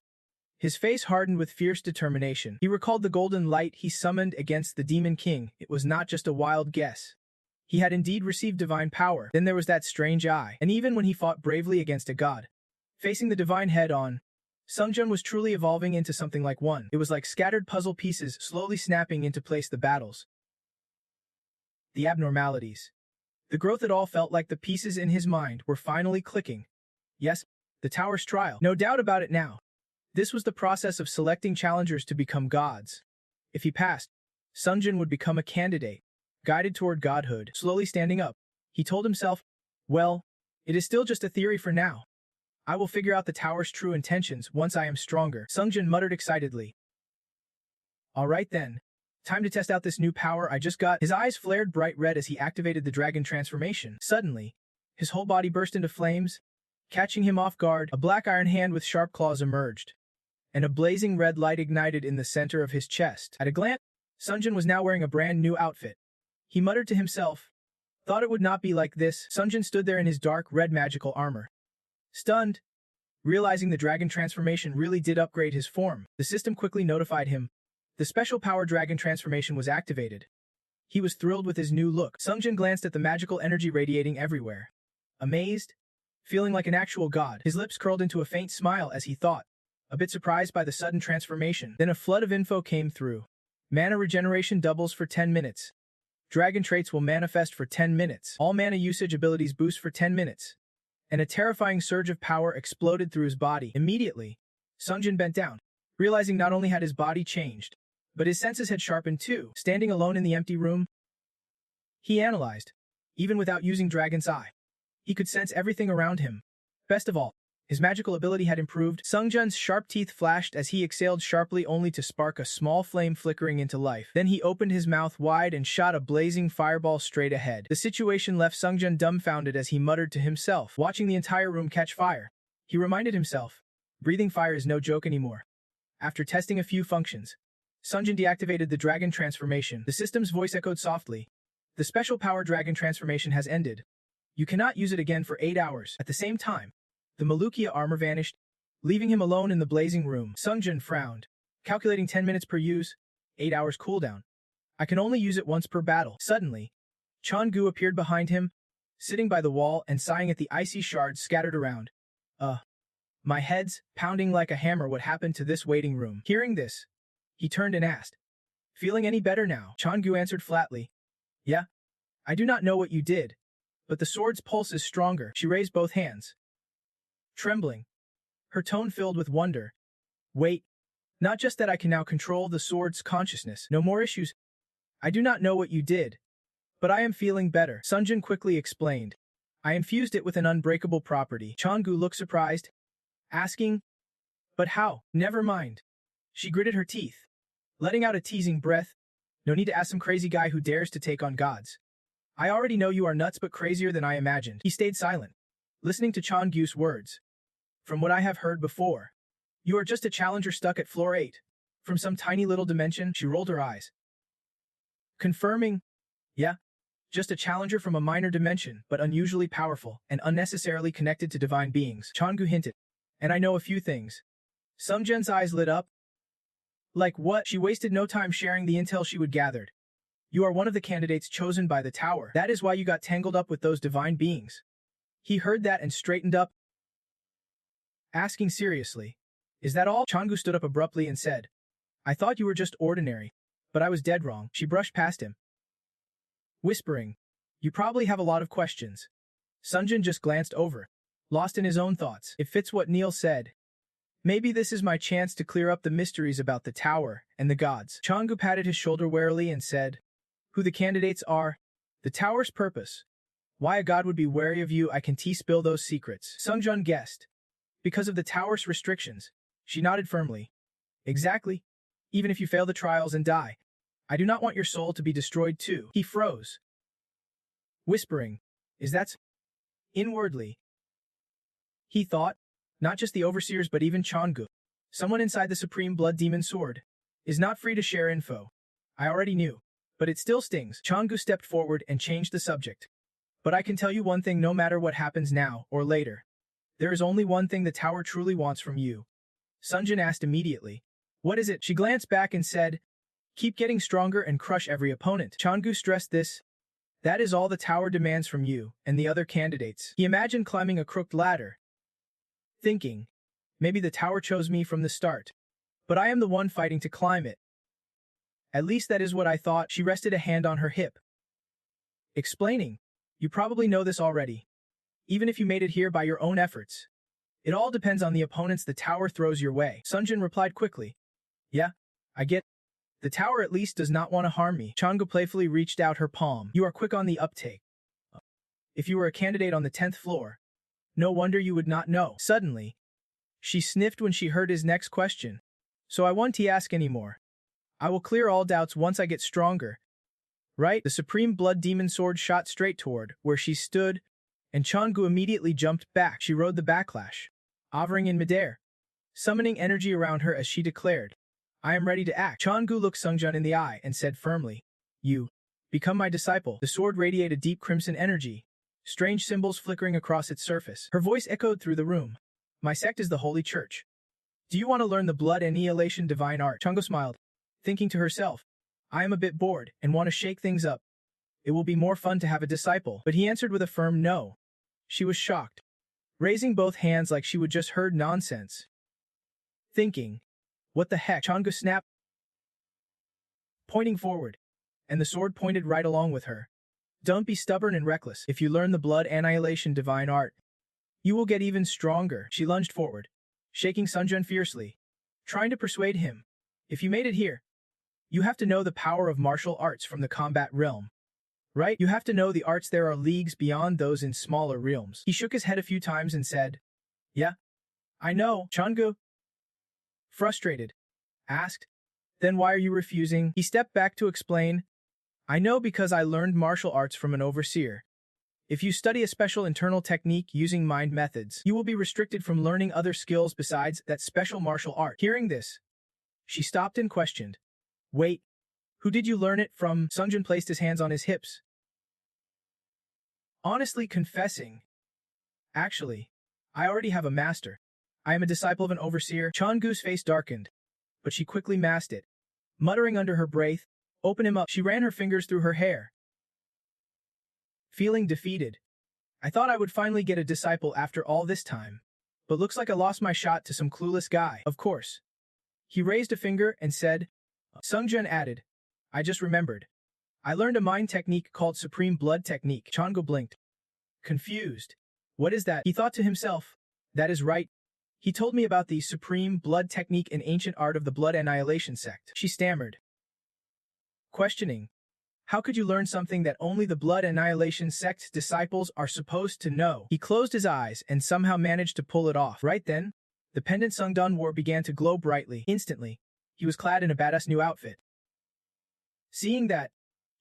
[SPEAKER 1] His face hardened with fierce determination. He recalled the golden light he summoned against the Demon King. It was not just a wild guess. He had indeed received divine power. Then there was that strange eye. And even when he fought bravely against a god, facing the divine head-on, Sungjun was truly evolving into something like one. It was like scattered puzzle pieces slowly snapping into place. The battles, the abnormalities, the growth, it all felt like the pieces in his mind were finally clicking. Yes, the tower's trial. No doubt about it now. This was the process of selecting challengers to become gods. If he passed, Sungjun would become a candidate, guided toward godhood. Slowly standing up, he told himself, well, it is still just a theory for now. I will figure out the tower's true intentions once I am stronger. Sungjun muttered excitedly. All right then. Time to test out this new power I just got. His eyes flared bright red as he activated the dragon transformation. Suddenly, his whole body burst into flames. Catching him off guard, a black iron hand with sharp claws emerged, and a blazing red light ignited in the center of his chest. At a glance, Sungjun was now wearing a brand new outfit. He muttered to himself, thought it would not be like this. Sungjun stood there in his dark red magical armor. Stunned, realizing the dragon transformation really did upgrade his form, the system quickly notified him. The special power dragon transformation was activated. He was thrilled with his new look. Sungjun glanced at the magical energy radiating everywhere. Amazed, feeling like an actual god, his lips curled into a faint smile as he thought, a bit surprised by the sudden transformation. Then a flood of info came through. Mana regeneration doubles for 10 minutes. Dragon traits will manifest for 10 minutes. All mana usage abilities boost for 10 minutes. And a terrifying surge of power exploded through his body. Immediately, Sungjun bent down, realizing not only had his body changed, but his senses had sharpened too. Standing alone in the empty room, he analyzed. Even without using Dragon's Eye, he could sense everything around him. Best of all, his magical ability had improved. Sungjun's sharp teeth flashed as he exhaled sharply, only to spark a small flame flickering into life. Then he opened his mouth wide and shot a blazing fireball straight ahead. The situation left Sungjun dumbfounded as he muttered to himself, watching the entire room catch fire. He reminded himself, breathing fire is no joke anymore. After testing a few functions, Sungjun deactivated the dragon transformation. The system's voice echoed softly. The special power dragon transformation has ended. You cannot use it again for 8 hours. At the same time, the Malukia armor vanished, leaving him alone in the blazing room. Sungjun frowned, calculating 10 minutes per use, 8 hours cooldown. I can only use it once per battle. Suddenly, Chongu appeared behind him, sitting by the wall and sighing at the icy shards scattered around. My head's pounding like a hammer. What happened to this waiting room? Hearing this, he turned and asked, feeling any better now? Chongu answered flatly, yeah, I do not know what you did, but the sword's pulse is stronger. She raised both hands, trembling, her tone filled with wonder. Wait, not just that I can now control the sword's consciousness. No more issues. I do not know what you did, but I am feeling better. Sungjun quickly explained. I infused it with an unbreakable property. Chongu looked surprised, asking, but how? Never mind. She gritted her teeth, letting out a teasing breath. No need to ask some crazy guy who dares to take on gods. I already know you are nuts, but crazier than I imagined. He stayed silent, listening to Chongu's words. From what I have heard before, you are just a challenger stuck at floor 8. From some tiny little dimension, she rolled her eyes. Confirming, yeah, just a challenger from a minor dimension, but unusually powerful and unnecessarily connected to divine beings, Changu hinted. And I know a few things. Sungjan's eyes lit up. Like what? She wasted no time sharing the intel she would gathered. You are one of the candidates chosen by the tower. That is why you got tangled up with those divine beings. He heard that and straightened up, asking seriously, is that all? Changu stood up abruptly and said, I thought you were just ordinary, but I was dead wrong. She brushed past him, whispering, you probably have a lot of questions. Sunjin just glanced over, lost in his own thoughts. It fits what Neil said. Maybe this is my chance to clear up the mysteries about the tower and the gods. Changu patted his shoulder warily and said, who the candidates are, the tower's purpose, why a god would be wary of you, I can spill those secrets. Sungjun guessed. Because of the tower's restrictions. She nodded firmly. Exactly. Even if you fail the trials and die, I do not want your soul to be destroyed too. He froze, whispering, is that inwardly? He thought, not just the overseers but even Changu, someone inside the Supreme Blood Demon Sword, is not free to share info. I already knew, but it still stings. Changu stepped forward and changed the subject. But I can tell you one thing, no matter what happens now or later, there is only one thing the tower truly wants from you. Sunjin asked immediately. What is it? She glanced back and said, keep getting stronger and crush every opponent. Changu stressed this. That is all the tower demands from you and the other candidates. He imagined climbing a crooked ladder, thinking, maybe the tower chose me from the start, but I am the one fighting to climb it. At least that is what I thought. She rested a hand on her hip, explaining, you probably know this already. Even if you made it here by your own efforts, it all depends on the opponents the tower throws your way. Sunjin replied quickly. Yeah, I get. The tower at least does not want to harm me. Changu playfully reached out her palm. You are quick on the uptake. If you were a candidate on the 10th floor, no wonder you would not know. Suddenly, she sniffed when she heard his next question. So I won't ask anymore. I will clear all doubts once I get stronger. Right? The Supreme Blood Demon Sword shot straight toward where she stood, and Changu immediately jumped back. She rode the backlash, hovering in midair, summoning energy around her as she declared, I am ready to act. Changu looked Sungjun in the eye and said firmly, you, become my disciple. The sword radiated deep crimson energy, strange symbols flickering across its surface. Her voice echoed through the room. My sect is the Holy Church. Do you want to learn the blood annihilation divine art? Changu smiled, thinking to herself, I am a bit bored and want to shake things up. It will be more fun to have a disciple. But he answered with a firm no. She was shocked, raising both hands like she would just heard nonsense. Thinking, what the heck? Changu snapped, pointing forward, and the sword pointed right along with her. Don't be stubborn and reckless. If you learn the blood annihilation divine art, you will get even stronger. She lunged forward, shaking Sunjun fiercely, trying to persuade him. If you made it here, you have to know the power of martial arts from the combat realm. Right? You have to know the arts there are leagues beyond those in smaller realms. He shook his head a few times and said, yeah, I know. Changu, frustrated, asked, then why are you refusing? He stepped back to explain, I know because I learned martial arts from an overseer. If you study a special internal technique using mind methods, you will be restricted from learning other skills besides that special martial art. Hearing this, she stopped and questioned, wait, who did you learn it from? Sungjun placed his hands on his hips, honestly confessing, actually, I already have a master. I am a disciple of an overseer. Changu's face darkened, but she quickly masked it, muttering under her breath, open him up. She ran her fingers through her hair, feeling defeated. I thought I would finally get a disciple after all this time, but looks like I lost my shot to some clueless guy. Of course. He raised a finger and said, Sungjun added, I just remembered. I learned a mind technique called Supreme Blood Technique. Changu blinked, confused. What is that? He thought to himself. That is right. He told me about the Supreme Blood Technique in ancient art of the Blood Annihilation sect. She stammered, questioning, how could you learn something that only the Blood Annihilation sect's disciples are supposed to know? He closed his eyes and somehow managed to pull it off. Right then, the pendant Sungdun wore began to glow brightly. Instantly, he was clad in a badass new outfit. Seeing that,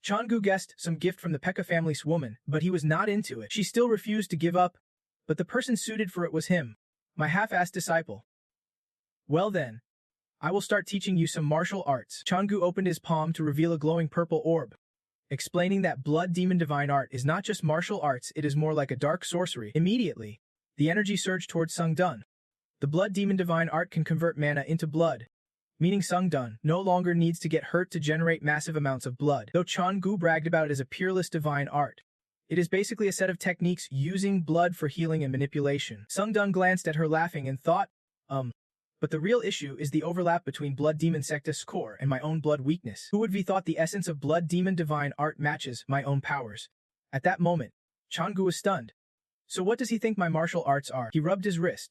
[SPEAKER 1] Changu guessed some gift from the Pekka family's woman, but he was not into it. She still refused to give up, but the person suited for it was him, my half-assed disciple. Well then, I will start teaching you some martial arts. Changu opened his palm to reveal a glowing purple orb, explaining that blood demon divine art is not just martial arts, it is more like a dark sorcery. Immediately, the energy surged towards Sungdun. The blood demon divine art can convert mana into blood, meaning Sungdun no longer needs to get hurt to generate massive amounts of blood. Though Changu bragged about it as a peerless divine art, it is basically a set of techniques using blood for healing and manipulation. Sungdun glanced at her laughing and thought, but the real issue is the overlap between Blood Demon Sectus core and my own blood weakness. Who would have thought the essence of Blood Demon divine art matches my own powers? At that moment, Changu was stunned. So what does he think my martial arts are? He rubbed his wrist,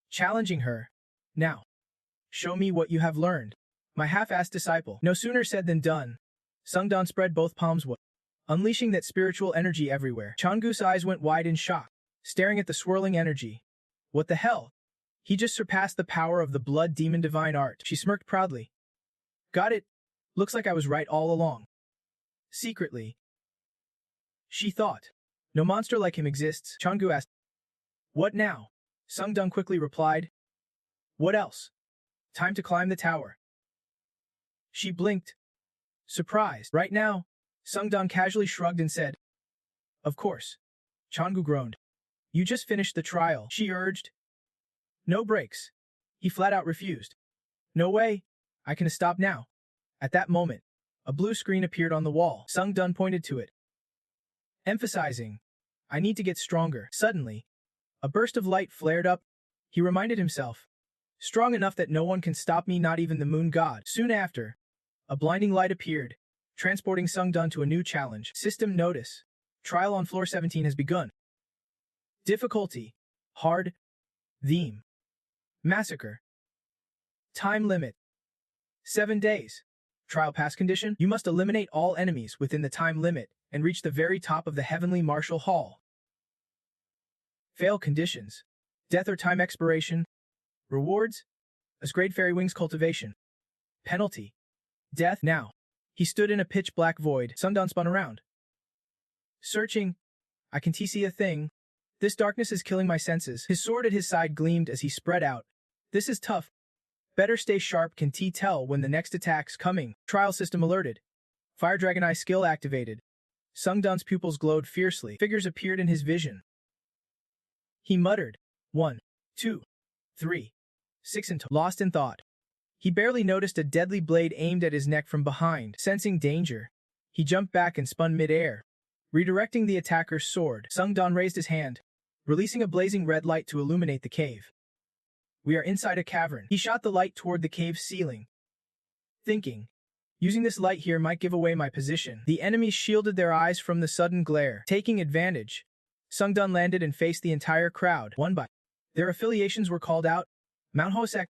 [SPEAKER 1] challenging her. Now, show me what you have learned. My half-assed disciple. No sooner said than done. Sungdun spread both palms wide, unleashing that spiritual energy everywhere. Changu's eyes went wide in shock, staring at the swirling energy. What the hell? He just surpassed the power of the Blood Demon divine art. She smirked proudly. Got it. Looks like I was right all along. Secretly, she thought. No monster like him exists. Changu asked. What now? Sungdun quickly replied. What else? Time to climb the tower. She blinked, surprised. Right now, Sungdun casually shrugged and said, Of course. Changu groaned. You just finished the trial, she urged. No breaks. He flat out refused. No way. I can stop now. At that moment, a blue screen appeared on the wall. Sungdun pointed to it, emphasizing, I need to get stronger. Suddenly, a burst of light flared up. He reminded himself, strong enough that no one can stop me, not even the moon god. Soon after, a blinding light appeared, transporting Sungdun to a new challenge. System notice. Trial on floor 17 has begun. Difficulty. Hard. Theme. Massacre. Time limit. 7 days. Trial pass condition. You must eliminate all enemies within the time limit and reach the very top of the Heavenly Martial Hall. Fail conditions. Death or time expiration. Rewards. As Great Fairy Wings cultivation. Penalty. Death. Now. He stood in a pitch-black void. Sungdun spun around, searching. I can see a thing. This darkness is killing my senses. His sword at his side gleamed as he spread out. This is tough. Better stay sharp. Can tell when the next attack's coming. Trial system alerted. Fire Dragon Eye skill activated. Sungdun's pupils glowed fiercely. Figures appeared in his vision. He muttered, 1, 2, 3, 6 until lost in thought. He barely noticed a deadly blade aimed at his neck from behind. Sensing danger, he jumped back and spun mid-air, redirecting the attacker's sword. Sungdun raised his hand, releasing a blazing red light to illuminate the cave. We are inside a cavern. He shot the light toward the cave's ceiling, thinking, using this light here might give away my position. The enemies shielded their eyes from the sudden glare. Taking advantage, Sungdun landed and faced the entire crowd. One by their affiliations were called out. Manhwa sect,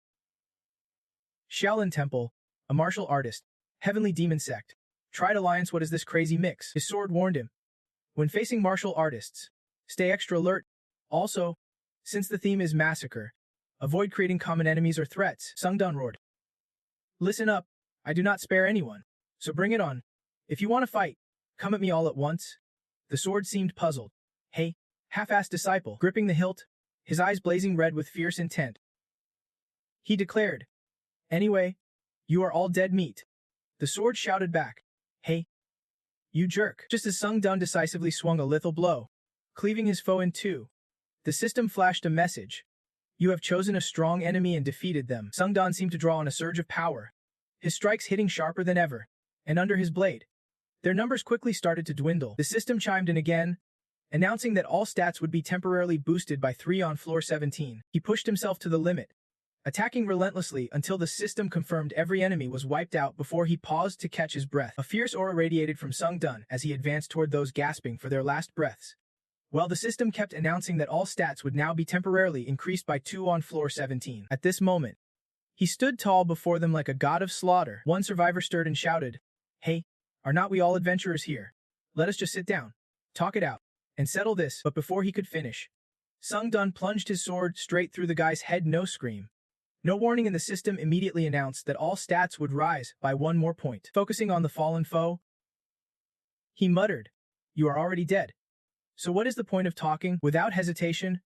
[SPEAKER 1] Shaolin Temple, a martial artist, Heavenly Demon sect. Tried alliance. What is this crazy mix? His sword warned him. When facing martial artists, stay extra alert. Also, since the theme is massacre, avoid creating common enemies or threats. Sungdun roared. Listen up. I do not spare anyone. So bring it on. If you want to fight, come at me all at once. The sword seemed puzzled. Hey, half-assed disciple. Gripping the hilt, his eyes blazing red with fierce intent, he declared, Anyway, you are all dead meat. The sword shouted back, Hey, you jerk. Just as Sungdun decisively swung a lethal blow, cleaving his foe in two, the system flashed a message. You have chosen a strong enemy and defeated them. Sungdun seemed to draw on a surge of power, his strikes hitting sharper than ever, and under his blade, their numbers quickly started to dwindle. The system chimed in again, announcing that all stats would be temporarily boosted by 3 on floor 17. He pushed himself to the limit, attacking relentlessly until the system confirmed every enemy was wiped out before he paused to catch his breath. A fierce aura radiated from Sungdun as he advanced toward those gasping for their last breaths, while the system kept announcing that all stats would now be temporarily increased by 2 on floor 17. At this moment, he stood tall before them like a god of slaughter. One survivor stirred and shouted, Hey, are not we all adventurers here? Let us just sit down, talk it out, and settle this. But before he could finish, Sungdun plunged his sword straight through the guy's head. No scream, no warning, and the system immediately announced that all stats would rise by 1 more point. Focusing on the fallen foe, he muttered, You are already dead. So what is the point of talking? Without hesitation,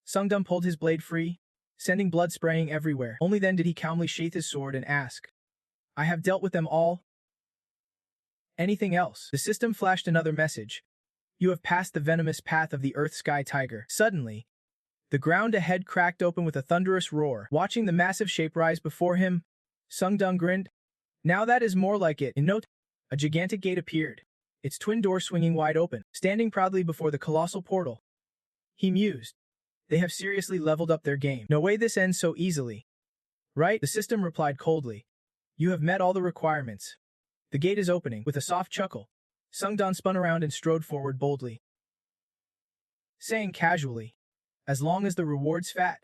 [SPEAKER 1] Sungdun pulled his blade free, sending blood spraying everywhere. Only then did he calmly sheath his sword and ask, I have dealt with them all. Anything else? The system flashed another message. You have passed the venomous path of the Earth-Sky Tiger. Suddenly, the ground ahead cracked open with a thunderous roar. Watching the massive shape rise before him, Sung-dun grinned. Now that is more like it. In no time, a gigantic gate appeared, its twin doors swinging wide open. Standing proudly before the colossal portal, he mused. They have seriously leveled up their game. No way this ends so easily. Right? The system replied coldly. You have met all the requirements. The gate is opening. With a soft chuckle, Sung-dun spun around and strode forward boldly, saying casually, as long as the reward's fat,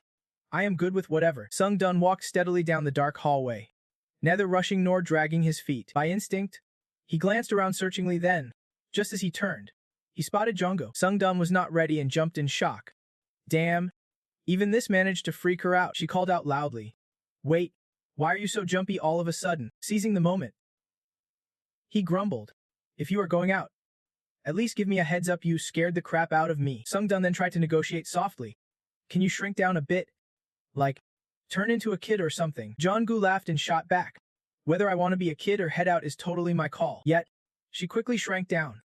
[SPEAKER 1] I am good with whatever. Sung-dun walked steadily down the dark hallway, neither rushing nor dragging his feet. By instinct, he glanced around searchingly. Then, just as he turned, he spotted Jungo. Sung-dun was not ready and jumped in shock. Damn, even this managed to freak her out. She called out loudly. Wait, why are you so jumpy all of a sudden? Seizing the moment, he grumbled. If you are going out, at least give me a heads up. You scared the crap out of me. Sung-dun then tried to negotiate softly. Can you shrink down a bit? Like, turn into a kid or something. Jong-gu laughed and shot back. Whether I want to be a kid or head out is totally my call. Yet, she quickly shrank down.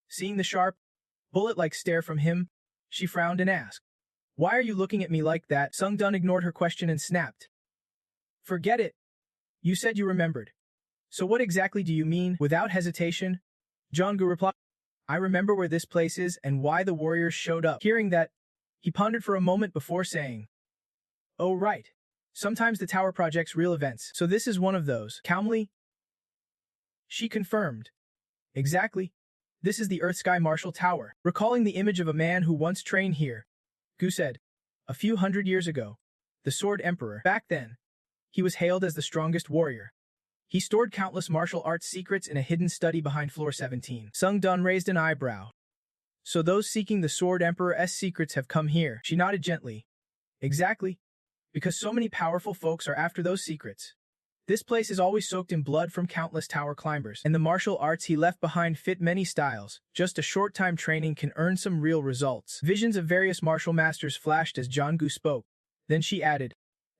[SPEAKER 1] Seeing the sharp, bullet-like stare from him, she frowned and asked, Why are you looking at me like that? Sung-dun ignored her question and snapped. Forget it. You said you remembered. So what exactly do you mean? Without hesitation, Jong-gu replied, I remember where this place is and why the warriors showed up. Hearing that, he pondered for a moment before saying, Oh right. Sometimes the tower projects real events. So this is one of those. Calmly, she confirmed. Exactly. This is the Earth-Sky Martial Tower. Recalling the image of a man who once trained here, Gu said, a few hundred years ago, the Sword Emperor. Back then, he was hailed as the strongest warrior. He stored countless martial arts secrets in a hidden study behind floor 17. Sung-dun raised an eyebrow. So those seeking the Sword Emperor's secrets have come here. She nodded gently. Exactly. Because so many powerful folks are after those secrets. This place is always soaked in blood from countless tower climbers, and the martial arts he left behind fit many styles. Just a short time training can earn some real results. Visions of various martial masters flashed as Jong-gu spoke. Then she added,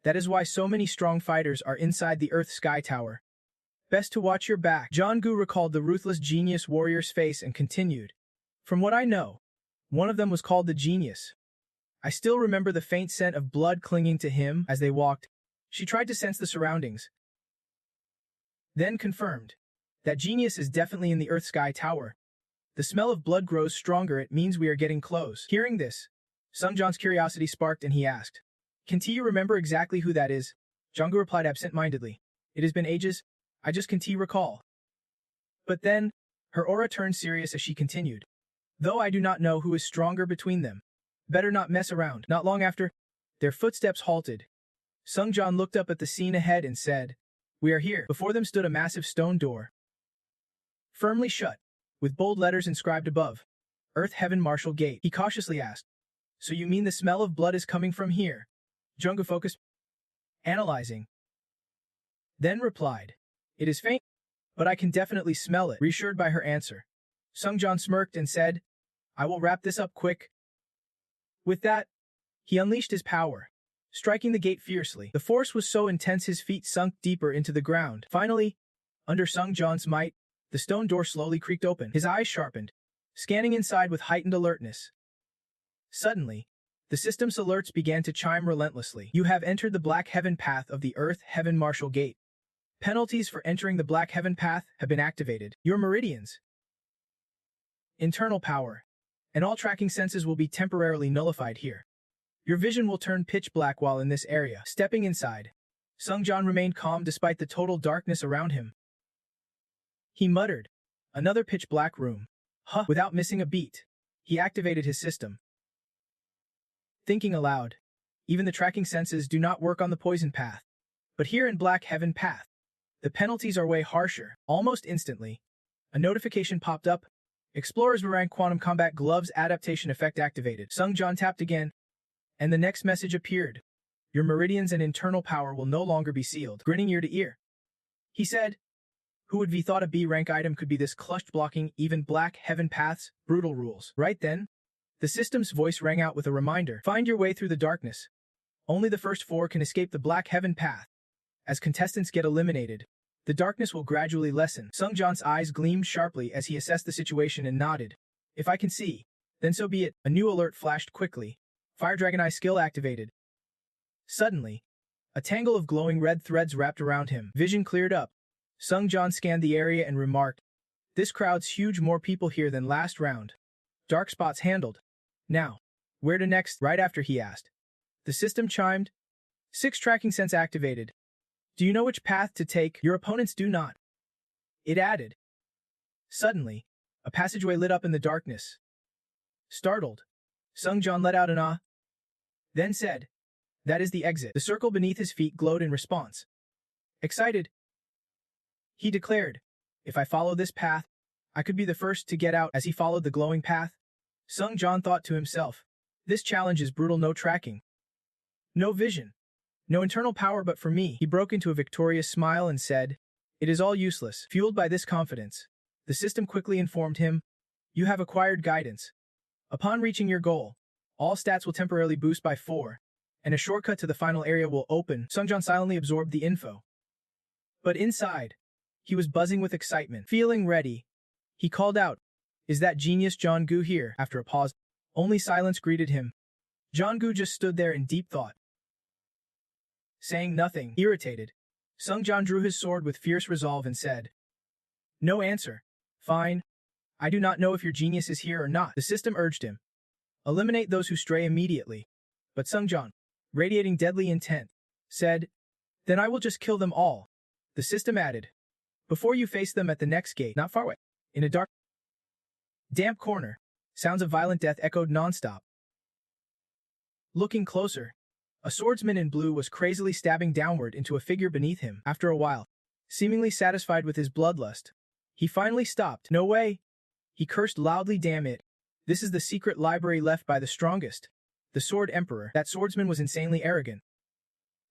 [SPEAKER 1] That is why so many strong fighters are inside the Earth-Sky Tower. Best to watch your back. Jong-gu recalled the ruthless genius warrior's face and continued. From what I know, one of them was called the Genius. I still remember the faint scent of blood clinging to him as they walked. She tried to sense the surroundings. Then confirmed. That Genius is definitely in the Earth-Sky Tower. The smell of blood grows stronger. It means we are getting close. Hearing this, Sung-jun's curiosity sparked and he asked, Can you remember exactly who that is? Jong-gu replied absent-mindedly. It has been ages. I just can't recall. But then, her aura turned serious as she continued. Though I do not know who is stronger between them. Better not mess around. Not long after, their footsteps halted. Sung-jun looked up at the scene ahead and said, We are here. Before them stood a massive stone door, firmly shut, with bold letters inscribed above. Earth Heaven Martial Gate. He cautiously asked, So you mean the smell of blood is coming from here? Jong-gu focused, analyzing. Then replied, It is faint, but I can definitely smell it. Reassured by her answer, Sung-jun smirked and said, I will wrap this up quick. With that, he unleashed his power, striking the gate fiercely. The force was so intense his feet sunk deeper into the ground. Finally, under Sung-jun's might, the stone door slowly creaked open. His eyes sharpened, scanning inside with heightened alertness. Suddenly, the system's alerts began to chime relentlessly. You have entered the Black Heaven path of the Earth Heaven Martial Gate. Penalties for entering the Black Heaven path have been activated. Your meridians, internal power, and all tracking senses will be temporarily nullified here. Your vision will turn pitch black while in this area. Stepping inside, Sung-jun remained calm despite the total darkness around him. He muttered, Another pitch black room. Huh. Without missing a beat, he activated his system. Thinking aloud, even the tracking senses do not work on the poison path. But here in Black Heaven path, the penalties are way harsher. Almost instantly, a notification popped up. Explorer's Rank Quantum Combat Gloves Adaptation Effect activated. Sung-jun tapped again, and the next message appeared. Your meridians and internal power will no longer be sealed. Grinning ear to ear, he said, Who would be thought a B rank item could be this clutched blocking even Black Heaven path's brutal rules? Right then, the system's voice rang out with a reminder. Find your way through the darkness. Only the first 4 can escape the Black Heaven path. As contestants get eliminated, the darkness will gradually lessen. Sungjan's eyes gleamed sharply as he assessed the situation and nodded. If I can see, then so be it. A new alert flashed quickly. Fire Dragon Eye skill activated. Suddenly, a tangle of glowing red threads wrapped around him. Vision cleared up. Sungjan scanned the area and remarked, "This crowd's huge, more people here than last round. Dark spots handled. Now, where to next?" Right after he asked, the system chimed. 6 tracking sense activated. Do you know which path to take? Your opponents do not. It added. Suddenly, a passageway lit up in the darkness. Startled, Sungjan let out an ah, then said, "That is the exit." The circle beneath his feet glowed in response. Excited, he declared, "If I follow this path, I could be the first to get out." As he followed the glowing path, Sungjan thought to himself, "This challenge is brutal. No tracking, no vision, no internal power, but for me." He broke into a victorious smile and said, "It is all useless." Fueled by this confidence, the system quickly informed him, "You have acquired guidance. Upon reaching your goal, all stats will temporarily boost by 4, and a shortcut to the final area will open." Sungjan silently absorbed the info. But inside, he was buzzing with excitement. Feeling ready, he called out, "Is that genius Jong-gu here?" After a pause, only silence greeted him. Jong-gu just stood there in deep thought, saying nothing. Irritated, Sungjan drew his sword with fierce resolve and said, "No answer. Fine. I do not know if your genius is here or not." The system urged him, "Eliminate those who stray immediately." But Sungjan, radiating deadly intent, said, "Then I will just kill them all." The system added, "Before you face them at the next gate, not far away, in a dark, damp corner." Sounds of violent death echoed nonstop. Looking closer, a swordsman in blue was crazily stabbing downward into a figure beneath him. After a while, seemingly satisfied with his bloodlust, he finally stopped. "No way!" He cursed loudly. "Damn it. This is the secret library left by the strongest, the Sword Emperor." That swordsman was insanely arrogant,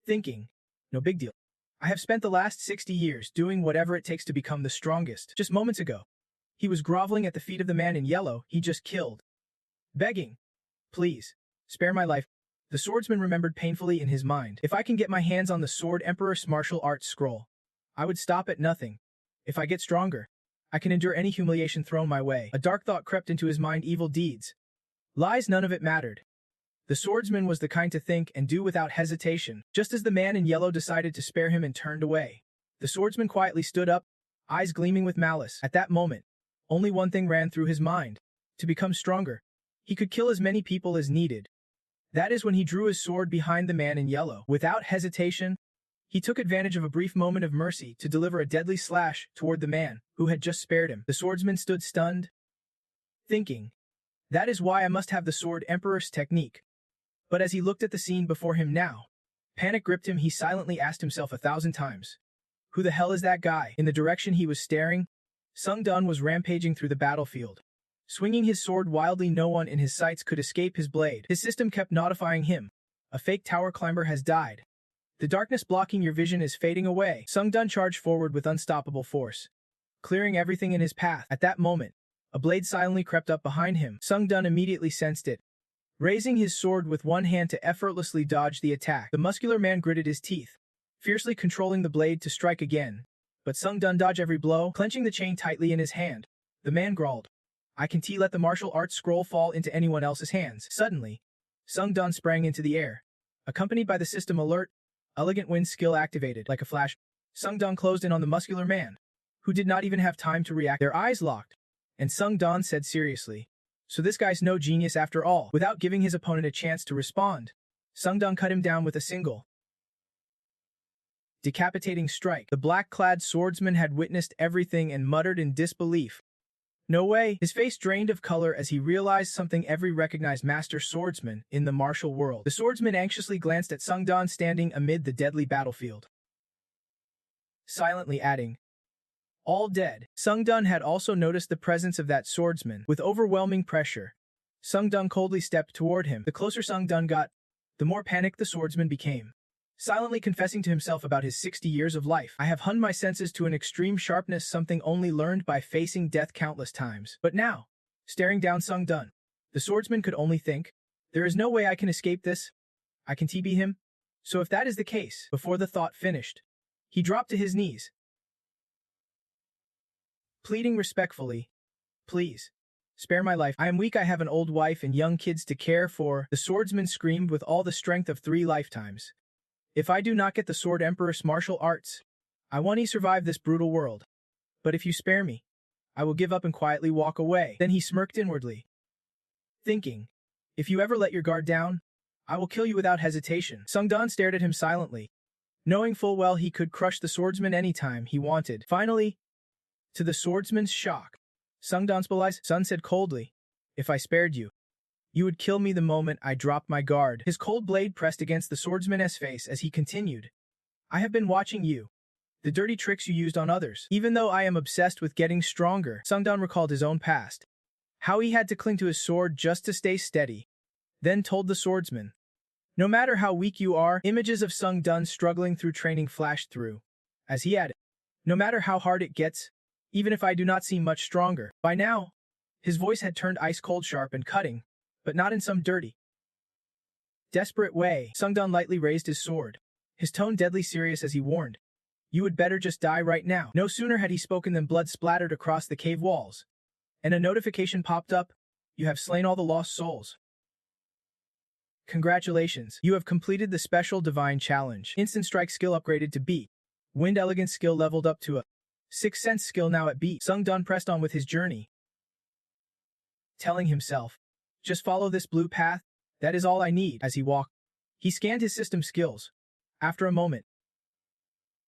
[SPEAKER 1] thinking, "No big deal. I have spent the last 60 years doing whatever it takes to become the strongest." Just moments ago, he was groveling at the feet of the man in yellow he just killed, begging, "Please, spare my life." The swordsman remembered painfully in his mind, "If I can get my hands on the Sword Emperor's martial arts scroll, I would stop at nothing. If I get stronger, I can endure any humiliation thrown my way." A dark thought crept into his mind. Evil deeds, lies, none of it mattered. The swordsman was the kind to think and do without hesitation. Just as the man in yellow decided to spare him and turned away, the swordsman quietly stood up, eyes gleaming with malice. At that moment, only one thing ran through his mind: to become stronger. He could kill as many people as needed. That is when he drew his sword behind the man in yellow. Without hesitation, he took advantage of a brief moment of mercy to deliver a deadly slash toward the man who had just spared him. The swordsman stood stunned, thinking, "That is why I must have the Sword Emperor's technique." But as he looked at the scene before him now, panic gripped him. He silently asked himself 1,000 times, "Who the hell is that guy?" In the direction he was staring, Sungdan was rampaging through the battlefield. Swinging his sword wildly, no one in his sights could escape his blade. His system kept notifying him, "A fake tower climber has died. The darkness blocking your vision is fading away." Sungdan charged forward with unstoppable force, clearing everything in his path. At that moment, a blade silently crept up behind him. Sungdan immediately sensed it. Raising his sword with one hand to effortlessly dodge the attack, the muscular man gritted his teeth, fiercely controlling the blade to strike again. But Sungdan dodged every blow, clenching the chain tightly in his hand. The man growled, "I can let the martial arts scroll fall into anyone else's hands." Suddenly, Sungdan sprang into the air, accompanied by the system alert. Elegant wind skill activated. Like a flash, Sungdan closed in on the muscular man, who did not even have time to react. Their eyes locked, and Sungdan said seriously, "So this guy's no genius after all." Without giving his opponent a chance to respond, Sungdan cut him down with a single, decapitating strike. The black-clad swordsman had witnessed everything and muttered in disbelief, "No way." His face drained of color as he realized something every recognized master swordsman in the martial world. The swordsman anxiously glanced at Sungdan standing amid the deadly battlefield, silently adding, "All dead." Sungdan had also noticed the presence of that swordsman. With overwhelming pressure, Sungdan coldly stepped toward him. The closer Sungdan got, the more panicked the swordsman became, silently confessing to himself about his 60 years of life. "I have honed my senses to an extreme sharpness, something only learned by facing death countless times." But now, staring down Sungdan, the swordsman could only think, "There is no way I can escape this. I can TB him? So if that is the case, before the thought finished, he dropped to his knees, pleading respectfully, please, spare my life. I am weak, I have an old wife and young kids to care for, the swordsman screamed with all the strength of 3 lifetimes. If I do not get the sword Empress martial arts, I want to survive this brutal world. But if you spare me, I will give up and quietly walk away. Then he smirked inwardly, thinking, if you ever let your guard down, I will kill you without hesitation. Sungdan stared at him silently, knowing full well he could crush the swordsman anytime he wanted. Finally, to the swordsman's shock, Sungdan's son said coldly, if I spared you, you would kill me the moment I dropped my guard. His cold blade pressed against the swordsman's face as he continued, I have been watching you, the dirty tricks you used on others. Even though I am obsessed with getting stronger, Sungdan recalled his own past, how he had to cling to his sword just to stay steady, then told the swordsman, no matter how weak you are, images of Sungdan struggling through training flashed through, as he added, no matter how hard it gets, even if I do not seem much stronger. By now, his voice had turned ice-cold sharp and cutting, but not in some dirty, desperate way. Sungdan lightly raised his sword, his tone deadly serious as he warned, you would better just die right now. No sooner had he spoken than blood splattered across the cave walls, and a notification popped up, you have slain all the lost souls. Congratulations, you have completed the special divine challenge. Instant strike skill upgraded to B. Wind elegance skill leveled up to a 6th sense skill now at B. Sungdan pressed on with his journey, telling himself, just follow this blue path, that is all I need. As he walked, he scanned his system skills. After a moment,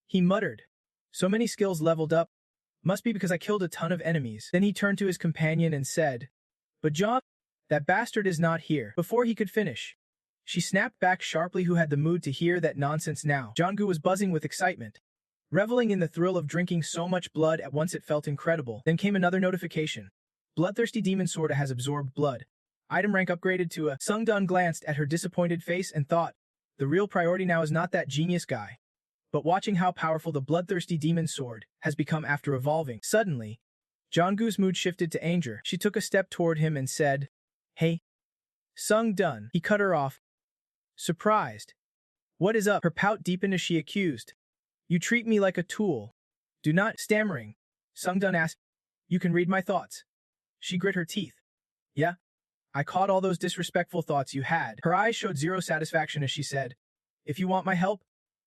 [SPEAKER 1] he muttered, so many skills leveled up, must be because I killed a ton of enemies. Then he turned to his companion and said, but John, that bastard is not here. Before he could finish, she snapped back sharply. Who had the mood to hear that nonsense now? Jonggu was buzzing with excitement, reveling in the thrill of drinking so much blood at once it felt incredible. Then came another notification. Bloodthirsty demon sword has absorbed blood. Item rank upgraded to a. Sungdan glanced at her disappointed face and thought, the real priority now is not that genius guy, but watching how powerful the bloodthirsty demon sword has become after evolving. Suddenly, Jonggu's mood shifted to anger. She took a step toward him and said, hey, Sungdan. He cut her off, surprised. What is up? Her pout deepened as she accused, you treat me like a tool. Do not. Stammering, Sungdan asked, you can read my thoughts. She grit her teeth. Yeah, I caught all those disrespectful thoughts you had. Her eyes showed zero satisfaction as she said, if you want my help,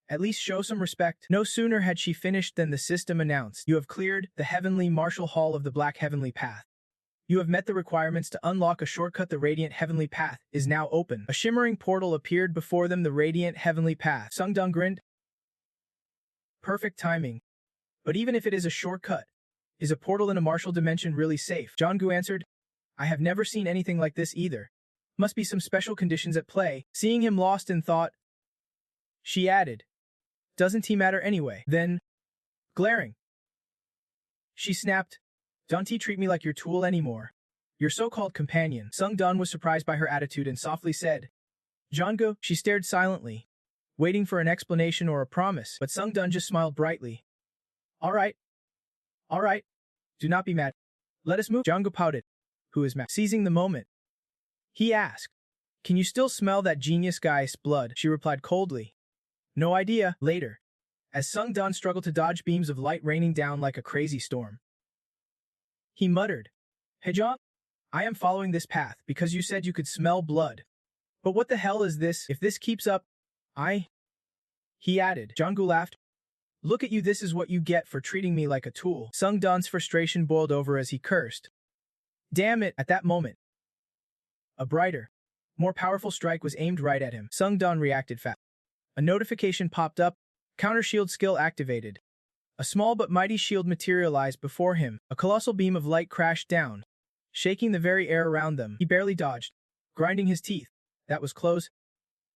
[SPEAKER 1] at least show some respect. No sooner had she finished than the system announced, you have cleared the Heavenly Martial Hall of the Black Heavenly Path. You have met the requirements to unlock a shortcut. The Radiant Heavenly Path is now open. A shimmering portal appeared before them. The Radiant Heavenly Path. Sungdan grinned. Perfect timing. But even if it is a shortcut, is a portal in a martial dimension really safe? Jonggu answered, I have never seen anything like this either. Must be some special conditions at play. Seeing him lost in thought, she added, doesn't he matter anyway? Then, glaring, she snapped, don't he treat me like your tool anymore? Your so-called companion. Sungdan was surprised by her attitude and softly said, Jonggu. She stared silently, waiting for an explanation or a promise, but Sungdan just smiled brightly. All right. Do not be mad. Let us move. Jonggu pouted. Who is mad? Seizing the moment, he asked, can you still smell that genius guy's blood? She replied coldly, no idea. Later, as Sungdan struggled to dodge beams of light raining down like a crazy storm, he muttered, hey John, I am following this path because you said you could smell blood. But what the hell is this? If this keeps up, he added. Jonggu laughed. Look at you, this is what you get for treating me like a tool. Sungdan's frustration boiled over as he cursed. Damn it. At that moment, a brighter, more powerful strike was aimed right at him. Sungdan reacted fast. A notification popped up, counter shield skill activated. A small but mighty shield materialized before him. A colossal beam of light crashed down, shaking the very air around them. He barely dodged, grinding his teeth. That was close.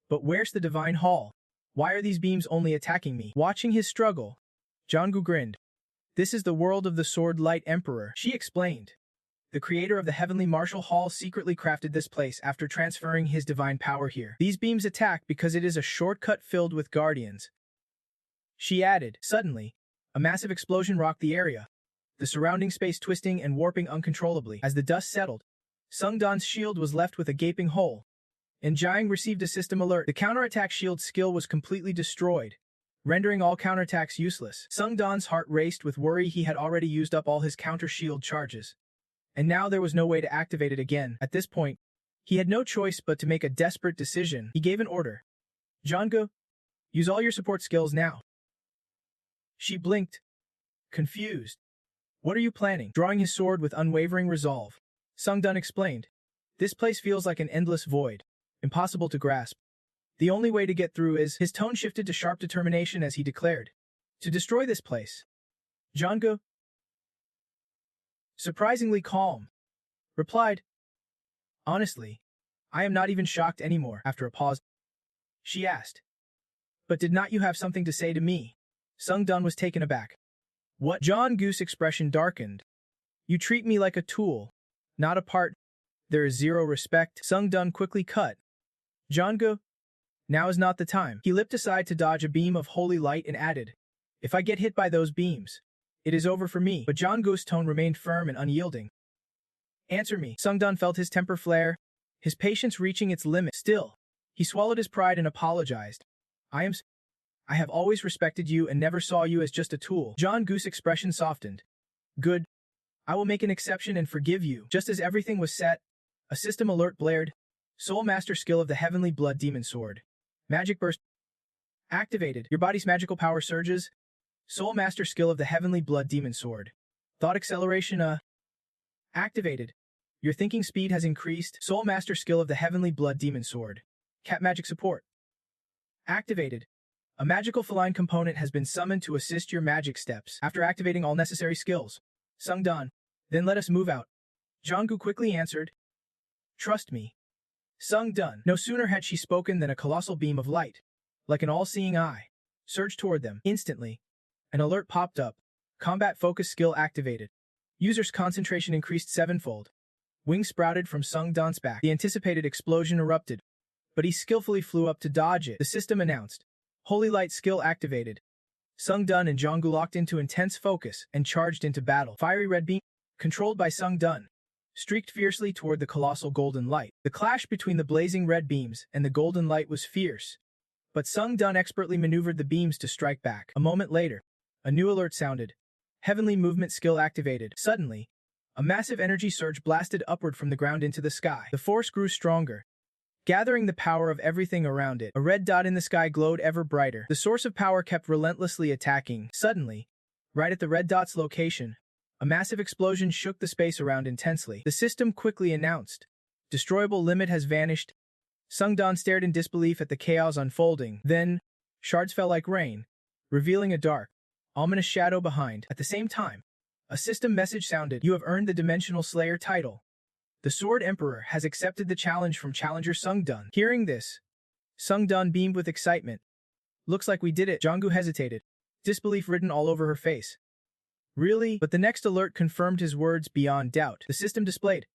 [SPEAKER 1] But where's the divine hall? Why are these beams only attacking me? Watching his struggle, Jonggu grinned. This is the world of the Sword Light Emperor, she explained. The creator of the Heavenly Martial Hall secretly crafted this place after transferring his divine power here. These beams attack because it is a shortcut filled with guardians, she added. Suddenly, a massive explosion rocked the area, the surrounding space twisting and warping uncontrollably. As the dust settled, Sungdan's shield was left with a gaping hole, and Jiang received a system alert. The counterattack shield skill was completely destroyed, rendering all counterattacks useless. Sung Don's heart raced with worry. He had already used up all his counter shield charges, and now there was no way to activate it again. At this point, he had no choice but to make a desperate decision. He gave an order. Jangu, use all your support skills now. She blinked, confused. What are you planning? Drawing his sword with unwavering resolve, Sung Dun explained. This place feels like an endless void, impossible to grasp. The only way to get through is— His tone shifted to sharp determination as he declared, to destroy this place. Jangu, surprisingly calm, replied, honestly, I am not even shocked anymore. After a pause, she asked, but did not you have something to say to me? Sung Dun was taken aback. What? Jangu's expression darkened. You treat me like a tool, not a part. There is zero respect. Sung Dun quickly cut. Jangu, now is not the time. He leapt aside to dodge a beam of holy light and added, if I get hit by those beams, it is over for me. But Jangu's tone remained firm and unyielding. Answer me. Sung Dun felt his temper flare, his patience reaching its limit. Still, he swallowed his pride and apologized. I have always respected you and never saw you as just a tool. Jangu's expression softened. Good. I will make an exception and forgive you. Just as everything was set, a system alert blared. Soul Master skill of the Heavenly Blood Demon Sword. Magic Burst activated. Your body's magical power surges. Soul Master skill of the Heavenly Blood Demon Sword. Thought acceleration activated. Your thinking speed has increased. Soul Master skill of the Heavenly Blood Demon Sword. Cat magic support activated. A magical feline component has been summoned to assist your magic steps. After activating all necessary skills, Sung Dun, then let us move out. Jangu quickly answered, trust me. Sung Dun. No sooner had she spoken than a colossal beam of light, like an all-seeing eye, surged toward them. Instantly, an alert popped up. Combat focus skill activated. User's concentration increased sevenfold. Wings sprouted from Sung Dun's back. The anticipated explosion erupted, but he skillfully flew up to dodge it. The system announced, Holy Light skill activated. Sung Dun and Jangu locked into intense focus and charged into battle. Fiery red beam, controlled by Sung Dun, streaked fiercely toward the colossal golden light. The clash between the blazing red beams and the golden light was fierce, but Sung Dun expertly maneuvered the beams to strike back. A moment later, a new alert sounded. Heavenly movement skill activated. Suddenly, a massive energy surge blasted upward from the ground into the sky. The force grew stronger, gathering the power of everything around it. A red dot in the sky glowed ever brighter. The source of power kept relentlessly attacking. Suddenly, right at the red dot's location, a massive explosion shook the space around intensely. The system quickly announced, destroyable limit has vanished. Sung Dun stared in disbelief at the chaos unfolding. Then, shards fell like rain, revealing a dark, ominous shadow behind. At the same time, a system message sounded. You have earned the Dimensional Slayer title. The Sword Emperor has accepted the challenge from challenger Sung Dun. Hearing this, Sung Dun beamed with excitement. Looks like we did it. Jangu hesitated, disbelief written all over her face. Really? But the next alert confirmed his words beyond doubt. The system displayed,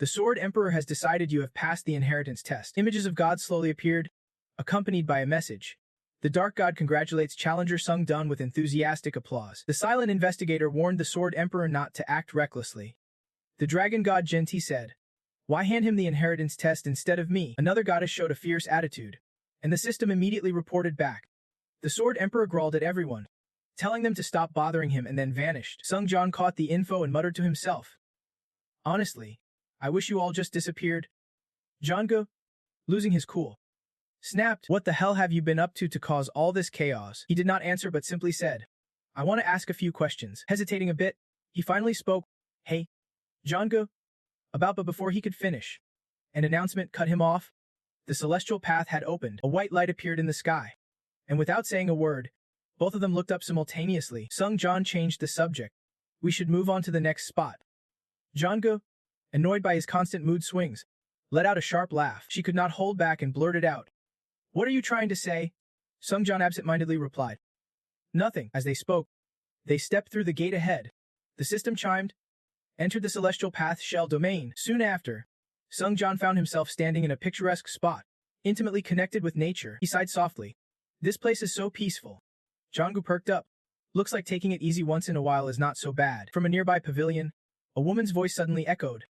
[SPEAKER 1] the Sword Emperor has decided you have passed the inheritance test. Images of gods slowly appeared, accompanied by a message. The Dark God congratulates challenger Sung Dun with enthusiastic applause. The silent investigator warned the Sword Emperor not to act recklessly. The Dragon God Genti said, why hand him the inheritance test instead of me? Another goddess showed a fierce attitude, and the system immediately reported back. The Sword Emperor growled at everyone, telling them to stop bothering him, and then vanished. Sung Jan caught the info and muttered to himself, honestly, I wish you all just disappeared. Jangu, losing his cool, snapped, what the hell have you been up to cause all this chaos? He did not answer but simply said, I want to ask a few questions. Hesitating a bit, he finally spoke, hey, Jangu, but before he could finish, an announcement cut him off. The celestial path had opened. A white light appeared in the sky, and without saying a word, both of them looked up simultaneously. Sung Jan changed the subject. We should move on to the next spot. Jangu, annoyed by his constant mood swings, let out a sharp laugh. She could not hold back and blurted out, what are you trying to say? Sung Jan absent-mindedly replied, nothing. As they spoke, they stepped through the gate ahead. The system chimed, entered the celestial path shell domain. Soon after, Sung Jan found himself standing in a picturesque spot, intimately connected with nature. He sighed softly. This place is so peaceful. Jangu perked up. Looks like taking it easy once in a while is not so bad. From a nearby pavilion, a woman's voice suddenly echoed.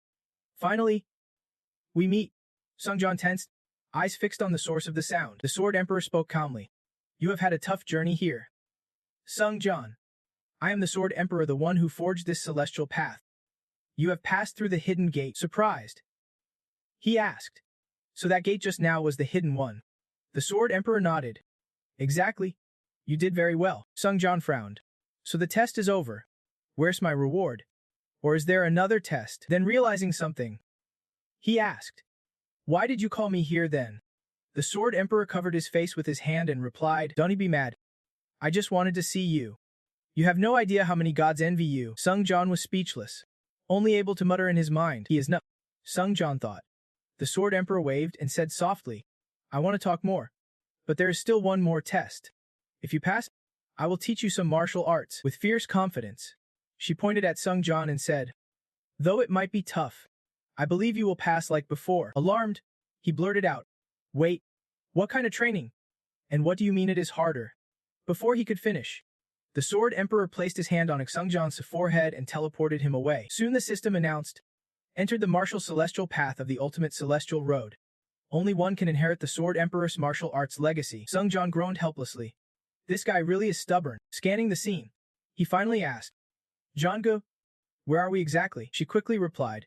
[SPEAKER 1] Finally, we meet. Sung Jan tensed, eyes fixed on the source of the sound. The Sword Emperor spoke calmly. You have had a tough journey here. Sung John. I am the Sword Emperor, the one who forged this celestial path. You have passed through the hidden gate. Surprised? He asked. So that gate just now was the hidden one. The Sword Emperor nodded. Exactly. You did very well. Sung John frowned. So the test is over. Where's my reward? Or is there another test? Then realizing something, he asked. Why did you call me here then? The Sword Emperor covered his face with his hand and replied, Don't be mad. I just wanted to see you. You have no idea how many gods envy you. Sung John was speechless, only able to mutter in his mind, he is not. Sung John thought. The Sword Emperor waved and said softly, I want to talk more. But there is still one more test. If you pass, I will teach you some martial arts. With fierce confidence, she pointed at Sung John and said, Though it might be tough, I believe you will pass like before. Alarmed, he blurted out, Wait, what kind of training? And what do you mean it is harder? Before he could finish, the Sword Emperor placed his hand on Sung John's forehead and teleported him away. Soon the system announced, Entered the martial celestial path of the ultimate celestial road. Only one can inherit the Sword Emperor's martial arts legacy. Sung John groaned helplessly. This guy really is stubborn. Scanning the scene, he finally asked, Jonggu, where are we exactly? She quickly replied,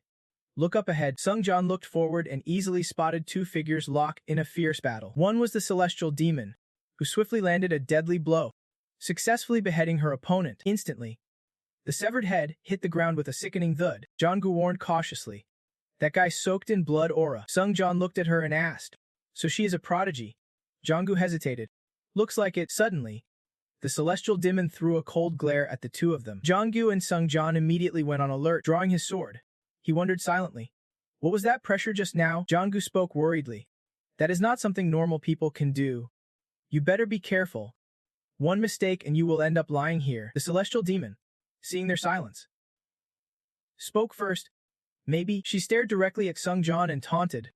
[SPEAKER 1] Look up ahead. Sung John looked forward and easily spotted two figures locked in a fierce battle. One was the celestial demon, who swiftly landed a deadly blow, successfully beheading her opponent. Instantly, the severed head hit the ground with a sickening thud. Jonggu warned cautiously, That guy soaked in blood aura. Sung John looked at her and asked, So she is a prodigy? Jonggu hesitated. Looks like it. Suddenly, the celestial demon threw a cold glare at the two of them. Jonggu and Sung John immediately went on alert. Drawing his sword, he wondered silently, What was that pressure just now? Jonggu spoke worriedly. That is not something normal people can do. You better be careful. One mistake and you will end up lying here. The celestial demon, seeing their silence, spoke first. Maybe. She stared directly at Sung John and taunted.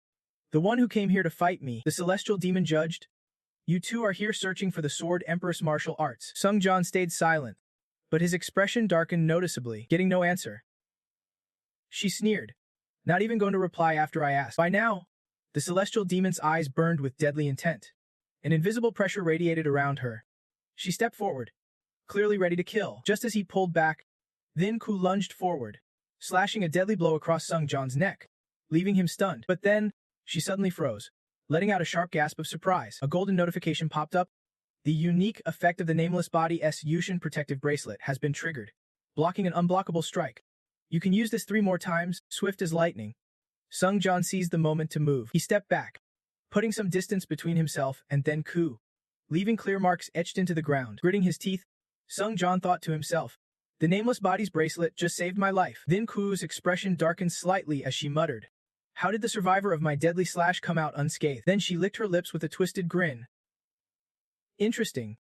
[SPEAKER 1] The one who came here to fight me, the celestial demon judged. You two are here searching for the Sword Empress martial arts. Sung John stayed silent, but his expression darkened noticeably, getting no answer. She sneered. Not even going to reply after I asked. By now, the celestial demon's eyes burned with deadly intent. An invisible pressure radiated around her. She stepped forward, clearly ready to kill. Just as he pulled back, Thin Ku lunged forward, slashing a deadly blow across Sung John's neck, leaving him stunned. But then, she suddenly froze, letting out a sharp gasp of surprise. A golden notification popped up. The unique effect of the Nameless Body's Yushin protective bracelet has been triggered, blocking an unblockable strike. You can use this 3 more times, swift as lightning. Sung John seized the moment to move. He stepped back, putting some distance between himself and Thin Ku, leaving clear marks etched into the ground. Gritting his teeth, Sung John thought to himself, The Nameless Body's bracelet just saved my life. Thin Ku's expression darkened slightly as she muttered, How did the survivor of my deadly slash come out unscathed? Then she licked her lips with a twisted grin. Interesting.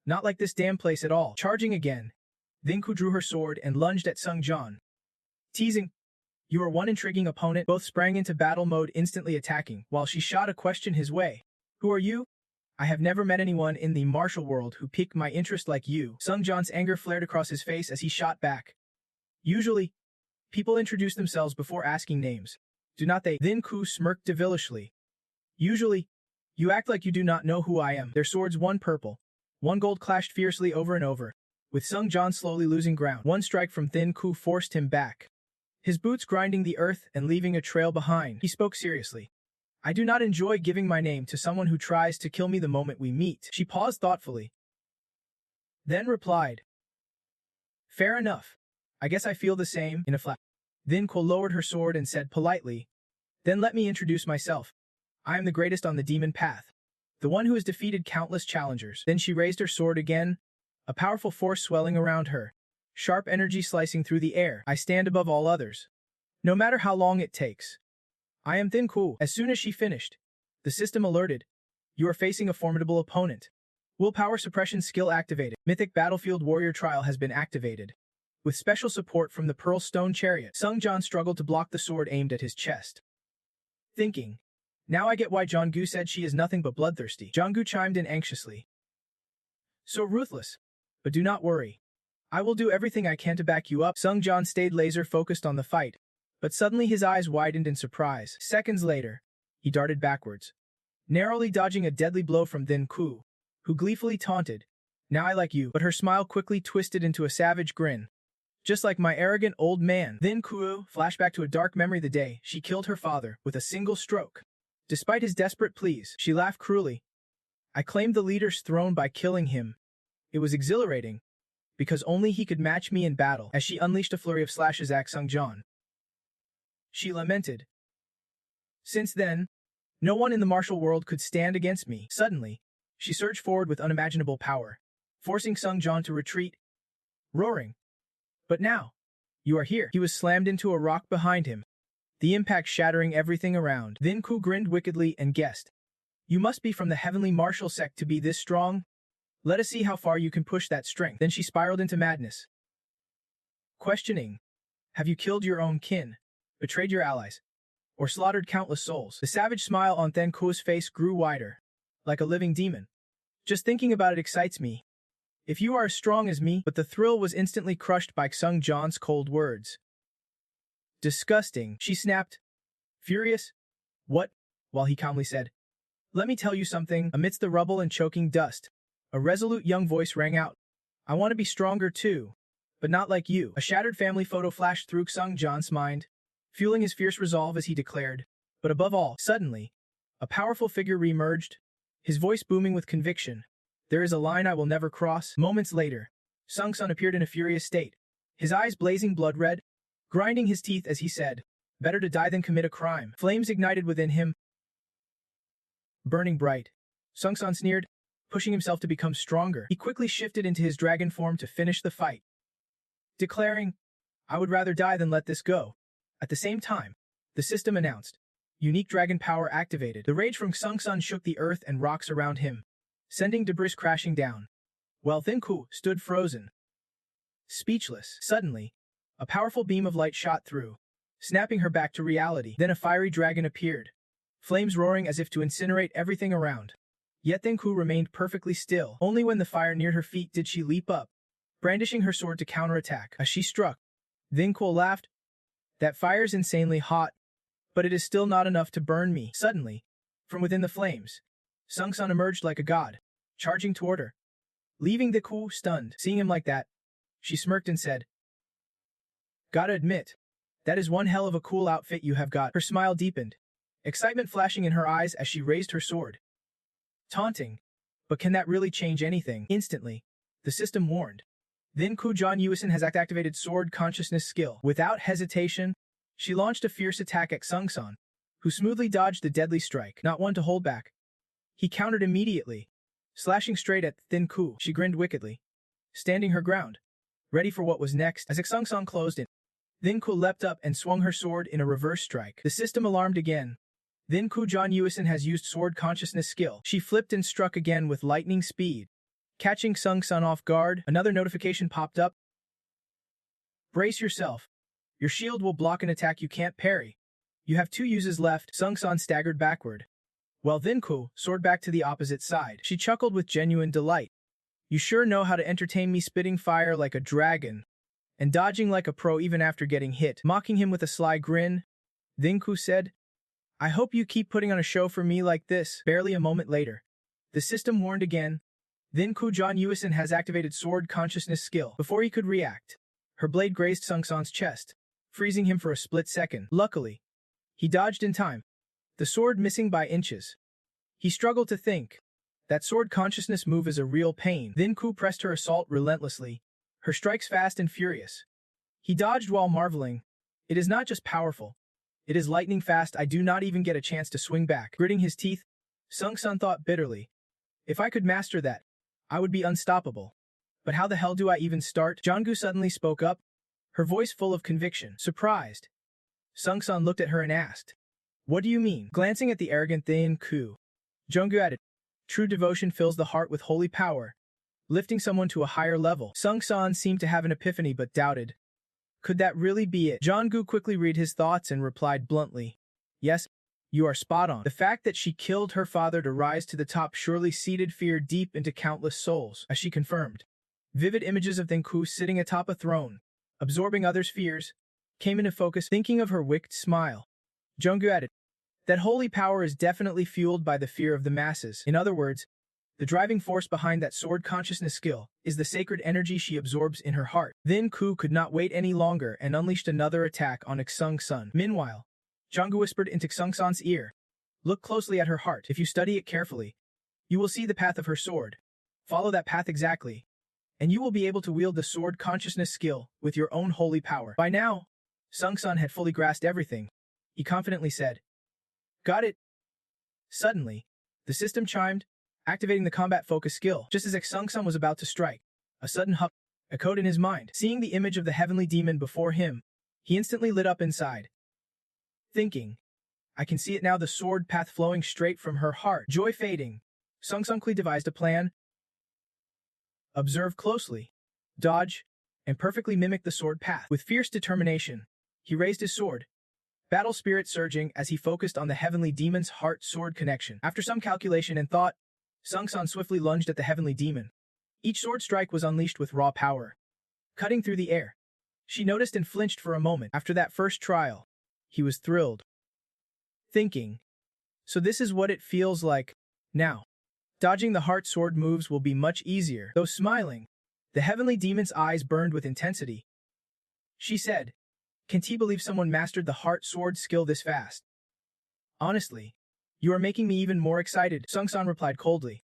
[SPEAKER 1] Not like this damn place at all. Charging again, Thin Ku drew her sword and lunged at Sung John. Teasing, You are one intriguing opponent. Both sprang into battle mode, instantly attacking, while she shot a question his way. Who are you? I have never met anyone in the martial world who piqued my interest like you. Sung John's anger flared across his face as he shot back. Usually, people introduce themselves before asking names, do not they? Thin Ku smirked devilishly. Usually, you act like you do not know who I am. Their swords, one purple, one gold, clashed fiercely over and over, with Sung John slowly losing ground. One strike from Thin Ku forced him back, his boots grinding the earth and leaving a trail behind. He spoke seriously. I do not enjoy giving my name to someone who tries to kill me the moment we meet. She paused thoughtfully, then replied, Fair enough. I guess I feel the same. In a flash, Thin Ku lowered her sword and said politely, Then let me introduce myself. I am the greatest on the demon path, the one who has defeated countless challengers. Then she raised her sword again, a powerful force swelling around her, sharp energy slicing through the air. I stand above all others, no matter how long it takes. I am Thin Ku. As soon as she finished, the system alerted, You are facing a formidable opponent. Willpower suppression skill activated. Mythic Battlefield Warrior Trial has been activated. With special support from the Pearl Stone Chariot, Sung John struggled to block the sword aimed at his chest. Thinking, Now I get why Jonggu said she is nothing but bloodthirsty. Jonggu chimed in anxiously. So ruthless. But do not worry. I will do everything I can to back you up. Sung John stayed laser-focused on the fight, but suddenly his eyes widened in surprise. Seconds later, he darted backwards, narrowly dodging a deadly blow from Thin Ku, who gleefully taunted, "Now I like you," but her smile quickly twisted into a savage grin. "Just like my arrogant old man." Thin Ku flashed back to a dark memory the day she killed her father with a single stroke. Despite his desperate pleas, she laughed cruelly. "I claimed the leader's throne by killing him. It was exhilarating, because only he could match me in battle," as she unleashed a flurry of slashes at Sung Jon. She lamented. "Since then, no one in the martial world could stand against me." Suddenly, she surged forward with unimaginable power, forcing Sung Jon to retreat, roaring, "But now, you are here." He was slammed into a rock behind him, the impact shattering everything around. Thin Ku grinned wickedly and guessed, "You must be from the heavenly martial sect to be this strong. Let us see how far you can push that strength." Then she spiraled into madness, questioning, "Have you killed your own kin, betrayed your allies, or slaughtered countless souls?" The savage smile on Thin Ku's face grew wider, like a living demon. "Just thinking about it excites me. If you are as strong as me." But the thrill was instantly crushed by Sung Jon's cold words. "Disgusting," she snapped, furious. "What?" While he calmly said, "Let me tell you something." Amidst the rubble and choking dust, a resolute young voice rang out. "I want to be stronger too, but not like you." A shattered family photo flashed through Sung Jon's mind, fueling his fierce resolve as he declared. But above all, suddenly, a powerful figure re-emerged, his voice booming with conviction. "There is a line I will never cross." Moments later, Sung Sun appeared in a furious state, his eyes blazing blood red, grinding his teeth as he said, "Better to die than commit a crime." Flames ignited within him, burning bright. Sung Sun sneered, pushing himself to become stronger. He quickly shifted into his dragon form to finish the fight, declaring, "I would rather die than let this go." At the same time, the system announced, "Unique dragon power activated." The rage from Sung Sun shook the earth and rocks around him, sending debris crashing down, while Thin Ku stood frozen, speechless. Suddenly, a powerful beam of light shot through, snapping her back to reality. Then a fiery dragon appeared, flames roaring as if to incinerate everything around. Yet Thin Ku remained perfectly still. Only when the fire neared her feet did she leap up, brandishing her sword to counterattack. As she struck, Thin Ku laughed. "That fire's insanely hot, but it is still not enough to burn me." Suddenly, from within the flames, Sung Sun emerged like a god, charging toward her, leaving Thin Ku stunned. Seeing him like that, she smirked and said, "Gotta admit, that is one hell of a cool outfit you have got." Her smile deepened, excitement flashing in her eyes as she raised her sword, taunting, "But can that really change anything?" Instantly, the system warned, "Thin Ku Jon Yuisen has activated sword consciousness skill." Without hesitation, she launched a fierce attack at Sung Sun, who smoothly dodged the deadly strike, not one to hold back. He countered immediately, slashing straight at Thin Ku. She grinned wickedly, standing her ground, ready for what was next. As Sung Sun closed in, Thin Ku leapt up and swung her sword in a reverse strike. The system alarmed again. "Thin Ku Jon Yuisen has used sword consciousness skill." She flipped and struck again with lightning speed, catching Sung Sun off guard. Another notification popped up. "Brace yourself. Your shield will block an attack you can't parry. You have 2 uses left." Sung Sun staggered backward, while Thin Ku soared back to the opposite side. She chuckled with genuine delight. "You sure know how to entertain me, spitting fire like a dragon, and dodging like a pro even after getting hit." Mocking him with a sly grin, Thin Ku said, "I hope you keep putting on a show for me like this." Barely a moment later, the system warned again, "Thin Ku Jon Yuisen has activated sword consciousness skill." Before he could react, her blade grazed Sung Sun's chest, freezing him for a split second. Luckily, he dodged in time, the sword missing by inches. He struggled to think. That sword consciousness move is a real pain. Thin Ku pressed her assault relentlessly, her strikes fast and furious. He dodged while marveling. "It is not just powerful. It is lightning fast. I do not even get a chance to swing back." Gritting his teeth, Sung Sun thought bitterly, "If I could master that, I would be unstoppable. But how the hell do I even start?" Jonggu suddenly spoke up, her voice full of conviction. Surprised, Sung Sun looked at her and asked, "What do you mean?" Glancing at the arrogant Thin Ku, Jonggu added, "True devotion fills the heart with holy power, lifting someone to a higher level." Sung Sun seemed to have an epiphany but doubted. Could that really be it? Jonggu quickly read his thoughts and replied bluntly, "Yes, you are spot on." The fact that she killed her father to rise to the top surely seeded fear deep into countless souls, as she confirmed. Vivid images of Thin Ku sitting atop a throne, absorbing others' fears, came into focus. Thinking of her wicked smile, Jonggu added, That holy power is definitely fueled by the fear of the masses. In other words, the driving force behind that sword consciousness skill is the sacred energy she absorbs in her heart. Then Ku could not wait any longer and unleashed another attack on Xung-sun. Meanwhile, Jonggu whispered into Xung-san's ear, "Look closely at her heart. If you study it carefully, you will see the path of her sword. Follow that path exactly, and you will be able to wield the sword consciousness skill with your own holy power." By now, Xung-san had fully grasped everything. He confidently said, "Got it." Suddenly, the system chimed, activating the combat focus skill. Just as Xung-san was about to strike, a sudden hup echoed in his mind. Seeing the image of the heavenly demon before him, he instantly lit up inside, thinking, "I can see it now, the sword path flowing straight from her heart." Joy fading, Xung-san quickly devised a plan. Observe closely, dodge, and perfectly mimic the sword path. With fierce determination, he raised his sword, battle spirit surging as he focused on the heavenly demon's heart-sword connection. After some calculation and thought, Xung-san swiftly lunged at the heavenly demon. Each sword strike was unleashed with raw power, cutting through the air. She noticed and flinched for a moment. After that first trial, he was thrilled, thinking, "So this is what it feels like now. Dodging the heart sword moves will be much easier." Though smiling, the heavenly demon's eyes burned with intensity. She said, "Can't he believe someone mastered the heart sword skill this fast?" "Honestly, you are making me even more excited," Xung-san replied coldly.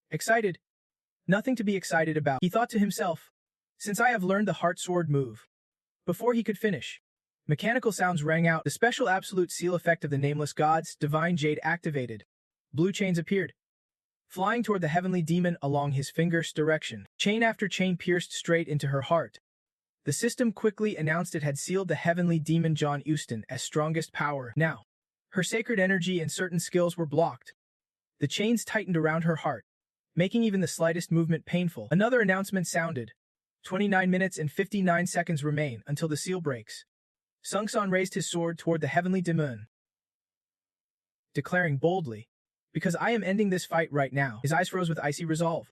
[SPEAKER 1] "Excited? Nothing to be excited about," he thought to himself, "since I have learned the heart sword move." Before he could finish, mechanical sounds rang out. The special absolute seal effect of the nameless god's divine jade activated. Blue chains appeared, flying toward the heavenly demon along his finger's direction. Chain after chain pierced straight into her heart. The system quickly announced it had sealed the heavenly demon John Euston as strongest power. Now, her sacred energy and certain skills were blocked. The chains tightened around her heart, making even the slightest movement painful. Another announcement sounded. 29 minutes and 59 seconds remain until the seal breaks. Xung-san raised his sword toward the heavenly demon, declaring boldly, "Because I am ending this fight right now." His eyes froze with icy resolve,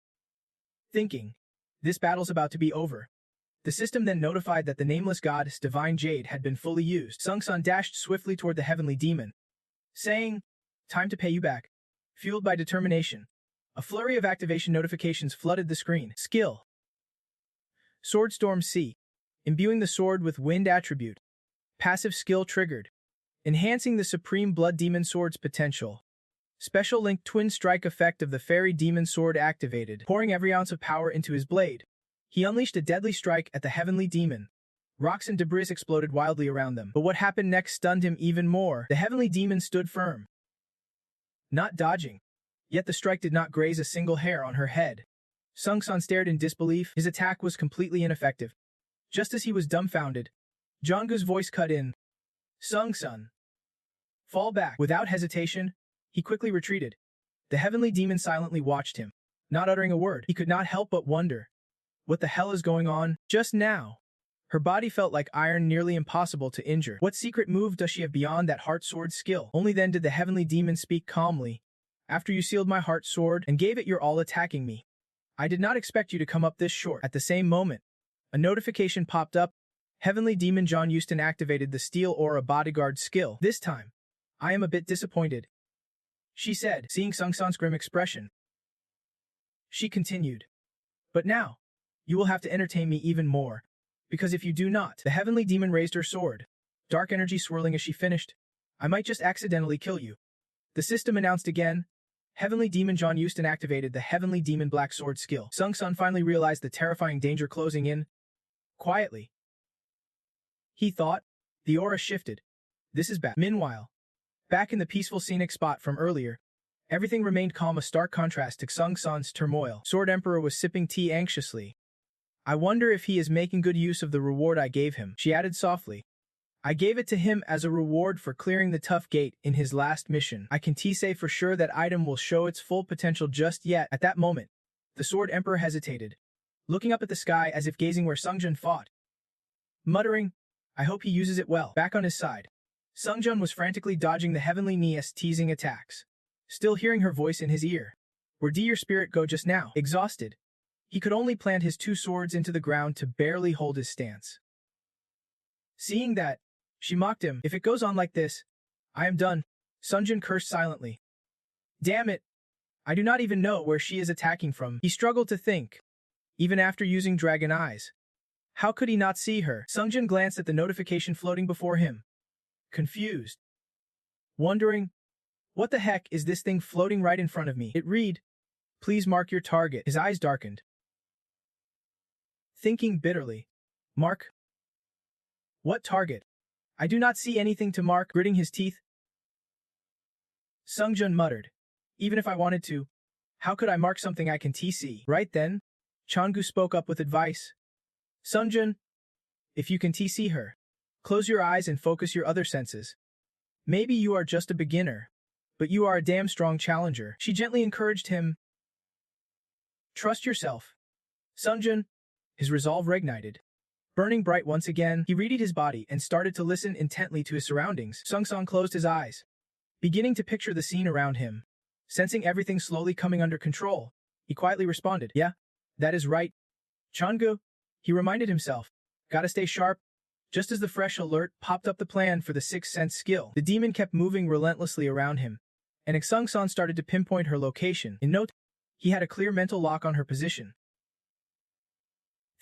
[SPEAKER 1] thinking, "This battle's about to be over." The system then notified that the nameless god's divine jade had been fully used. Xung-san dashed swiftly toward the heavenly demon, saying, "Time to pay you back." Fueled by determination, a flurry of activation notifications flooded the screen. Skill: Swordstorm C. Imbuing the sword with wind attribute. Passive skill triggered, enhancing the Supreme Blood Demon Sword's potential. Special link twin strike effect of the Fairy Demon Sword activated. Pouring every ounce of power into his blade, he unleashed a deadly strike at the heavenly demon. Rocks and debris exploded wildly around them. But what happened next stunned him even more. The heavenly demon stood firm, not dodging. Yet the strike did not graze a single hair on her head. Xung-san stared in disbelief. His attack was completely ineffective. Just as he was dumbfounded, Jonggu's voice cut in. "Xung-san, fall back." Without hesitation, he quickly retreated. The heavenly demon silently watched him, not uttering a word. He could not help but wonder, what the hell is going on? Just now, her body felt like iron, nearly impossible to injure. What secret move does she have beyond that heart sword skill? Only then did the heavenly demon speak calmly. "After you sealed my heart sword and gave it your all attacking me, I did not expect you to come up this short." At the same moment, a notification popped up. Heavenly demon John Euston activated the Steel Aura Bodyguard skill. "This time, I am a bit disappointed," she said, seeing Xung-san's grim expression. She continued, "But now, you will have to entertain me even more, because if you do not..." The heavenly demon raised her sword, dark energy swirling as she finished. "I might just accidentally kill you." The system announced again. Heavenly demon John Euston activated the Heavenly Demon Black Sword skill. Xung-san finally realized the terrifying danger closing in. Quietly, he thought, the aura shifted. This is bad. Meanwhile, back in the peaceful scenic spot from earlier, everything remained calm, a stark contrast to Xung-san's turmoil. Sword Emperor was sipping tea anxiously. "I wonder if he is making good use of the reward I gave him," she added softly. "I gave it to him as a reward for clearing the tough gate in his last mission. I can't say for sure that item will show its full potential just yet." At that moment, the Sword Emperor hesitated, looking up at the sky as if gazing where Sungjun fought. Muttering, "I hope he uses it well." Back on his side, Sungjun was frantically dodging the heavenly Nia's teasing attacks, still hearing her voice in his ear. "Where did your spirit go just now?" Exhausted, he could only plant his two swords into the ground to barely hold his stance. Seeing that, she mocked him. "If it goes on like this, I am done." Sunjin cursed silently. Damn it! I do not even know where she is attacking from. He struggled to think, even after using dragon eyes. How could he not see her? Sungjin glanced at the notification floating before him, confused, wondering, what the heck is this thing floating right in front of me? It read, please mark your target. His eyes darkened. Thinking bitterly, mark? What target? I do not see anything to mark. Gritting his teeth, Sungjin muttered, even if I wanted to, how could I mark something I can TC? Right then, Changu spoke up with advice. Sungjin, if you can TC her, close your eyes and focus your other senses. Maybe you are just a beginner, but you are a damn strong challenger. She gently encouraged him. Trust yourself. Sungjin, his resolve reignited. Burning bright once again, he readied his body and started to listen intently to his surroundings. Sungsong closed his eyes, beginning to picture the scene around him. Sensing everything slowly coming under control, he quietly responded, yeah, that is right. Changu, he reminded himself, gotta stay sharp. Just as the fresh alert popped up the plan for the sixth sense skill, the demon kept moving relentlessly around him, and Sungsong started to pinpoint her location. In note, he had a clear mental lock on her position.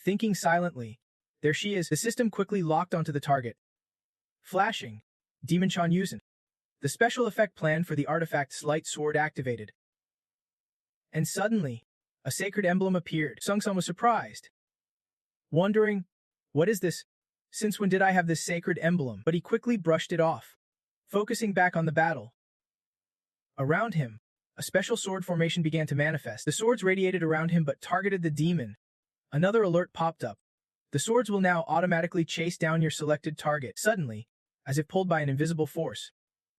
[SPEAKER 1] Thinking silently, there she is. The system quickly locked onto the target. Flashing, Demon Chan Yusen. The special effect plan for the artifact's light sword activated. And suddenly, a sacred emblem appeared. Sungsong was surprised, wondering, what is this? Since when did I have this sacred emblem? But he quickly brushed it off, focusing back on the battle. Around him, a special sword formation began to manifest. The swords radiated around him but targeted the demon. Another alert popped up. The swords will now automatically chase down your selected target. Suddenly, as if pulled by an invisible force,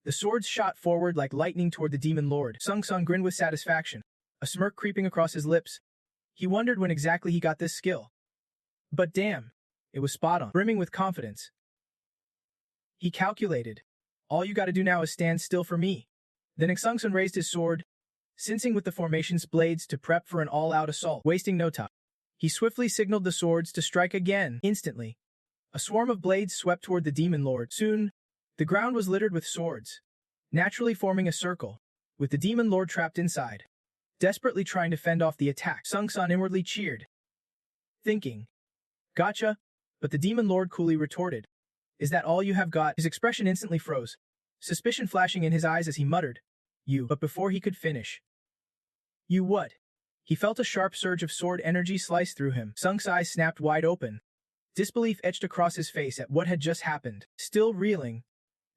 [SPEAKER 1] the swords shot forward like lightning toward the demon lord. Sungsong grinned with satisfaction, a smirk creeping across his lips. He wondered when exactly he got this skill. But damn, it was spot on, brimming with confidence. He calculated, all you gotta do now is stand still for me. Then Sungsong raised his sword, sensing with the formation's blades to prep for an all-out assault. Wasting no time, he swiftly signaled the swords to strike again. Instantly, a swarm of blades swept toward the demon lord. Soon, the ground was littered with swords, naturally forming a circle, with the demon lord trapped inside. Desperately trying to fend off the attack, Sungsong inwardly cheered, thinking, gotcha, but the demon lord coolly retorted, is that all you have got? His expression instantly froze, suspicion flashing in his eyes as he muttered, you. But before he could finish, you what? He felt a sharp surge of sword energy slice through him. Sungsong's eyes snapped wide open. Disbelief etched across his face at what had just happened. Still reeling,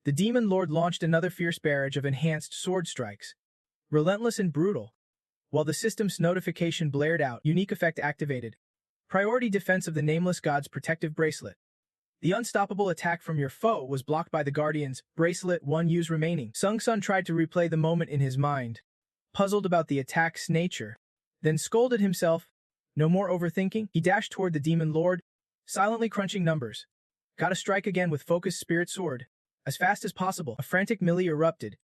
[SPEAKER 1] the demon lord launched another fierce barrage of enhanced sword strikes, relentless and brutal. While the system's notification blared out, unique effect activated. Priority defense of the Nameless God's protective bracelet. The unstoppable attack from your foe was blocked by the Guardian's bracelet, 1 use remaining. Sungsong tried to replay the moment in his mind, puzzled about the attack's nature, then scolded himself. No more overthinking. He dashed toward the demon lord, silently crunching numbers. Gotta strike again with focused spirit sword. As fast as possible. A frantic melee erupted.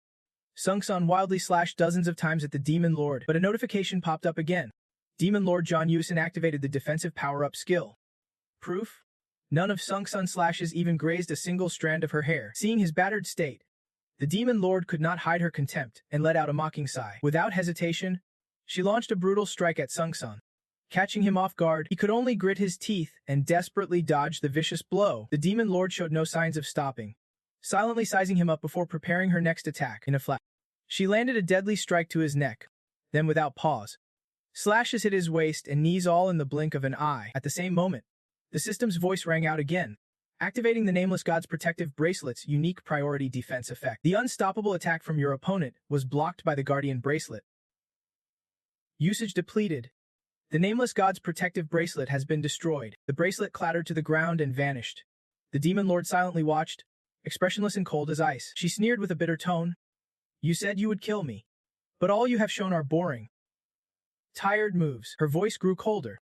[SPEAKER 1] Sungsong wildly slashed dozens of times at the demon lord, but a notification popped up again. Demon Lord John Yusen activated the defensive power-up skill. Proof? None of Sungsong's slashes even grazed a single strand of her hair. Seeing his battered state, the demon lord could not hide her contempt and let out a mocking sigh. Without hesitation, she launched a brutal strike at Sungsong. Catching him off guard, he could only grit his teeth and desperately dodge the vicious blow. The demon lord showed no signs of stopping, silently sizing him up before preparing her next attack. In a flash, she landed a deadly strike to his neck. Then without pause, slashes hit his waist and knees all in the blink of an eye. At the same moment, the system's voice rang out again, activating the Nameless God's protective bracelet's unique priority defense effect. The unstoppable attack from your opponent was blocked by the Guardian bracelet. Usage depleted. The Nameless God's protective bracelet has been destroyed. The bracelet clattered to the ground and vanished. The demon lord silently watched, expressionless and cold as ice. She sneered with a bitter tone. You said you would kill me, but all you have shown are boring, tired moves. Her voice grew colder.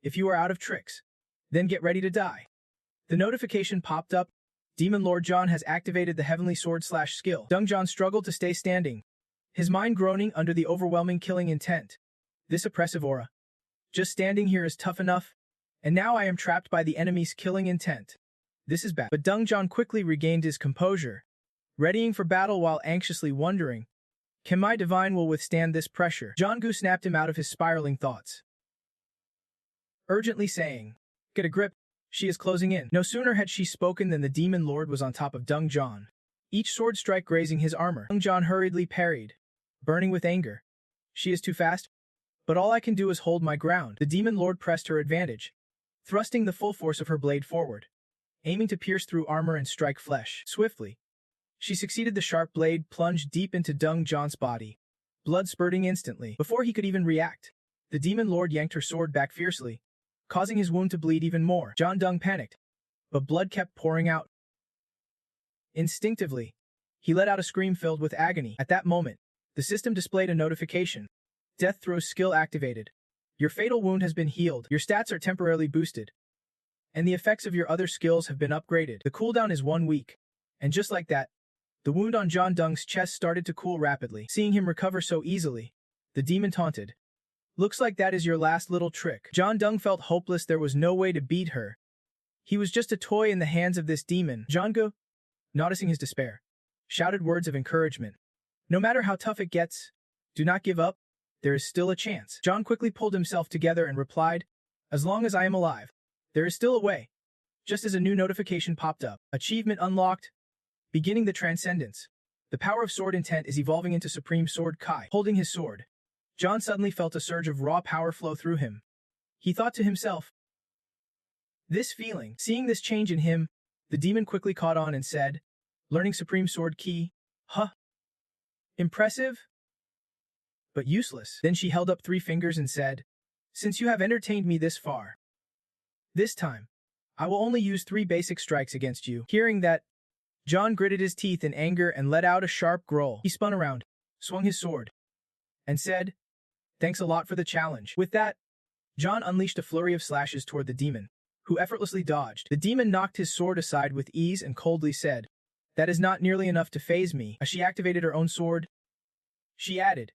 [SPEAKER 1] If you are out of tricks, then get ready to die. The notification popped up. Demon Lord John has activated the Heavenly Sword Slash skill. Dung John struggled to stay standing, his mind groaning under the overwhelming killing intent. This oppressive aura. Just standing here is tough enough, and now I am trapped by the enemy's killing intent. This is bad. But Dung John quickly regained his composure, readying for battle while anxiously wondering, can my divine will withstand this pressure? Jong-gu snapped him out of his spiraling thoughts, urgently saying, get a grip, she is closing in. No sooner had she spoken than the demon lord was on top of Dung John, each sword strike grazing his armor. Dung John hurriedly parried, burning with anger. She is too fast, but all I can do is hold my ground. The demon lord pressed her advantage, thrusting the full force of her blade forward, aiming to pierce through armor and strike flesh. Swiftly, she succeeded. The sharp blade plunged deep into Dung John's body, blood spurting instantly. Before he could even react, the demon lord yanked her sword back fiercely, causing his wound to bleed even more. John Dung panicked, but blood kept pouring out. Instinctively, he let out a scream filled with agony. At that moment, the system displayed a notification. Death throw skill activated. Your fatal wound has been healed. Your stats are temporarily boosted, and the effects of your other skills have been upgraded. The cooldown is 1 week. And just like that, the wound on John Dung's chest started to cool rapidly. Seeing him recover so easily, the demon taunted, looks like that is your last little trick. John Dung felt hopeless. There was no way to beat her. He was just a toy in the hands of this demon. Jong-gu, noticing his despair, shouted words of encouragement. No matter how tough it gets, do not give up. There is still a chance. John quickly pulled himself together and replied, as long as I am alive, there is still a way. Just as a new notification popped up, achievement unlocked, beginning the transcendence. The power of sword intent is evolving into Supreme Sword Kai. Holding his sword, John suddenly felt a surge of raw power flow through him. He thought to himself, this feeling. Seeing this change in him, the demon quickly caught on and said, learning Supreme Sword Ki? Huh? Impressive? But useless. Then she held up 3 fingers and said, since you have entertained me this far, this time, I will only use 3 basic strikes against you. Hearing that, John gritted his teeth in anger and let out a sharp growl. He spun around, swung his sword, and said, thanks a lot for the challenge. With that, John unleashed a flurry of slashes toward the demon, who effortlessly dodged. The demon knocked his sword aside with ease and coldly said, that is not nearly enough to faze me. As she activated her own sword, she added,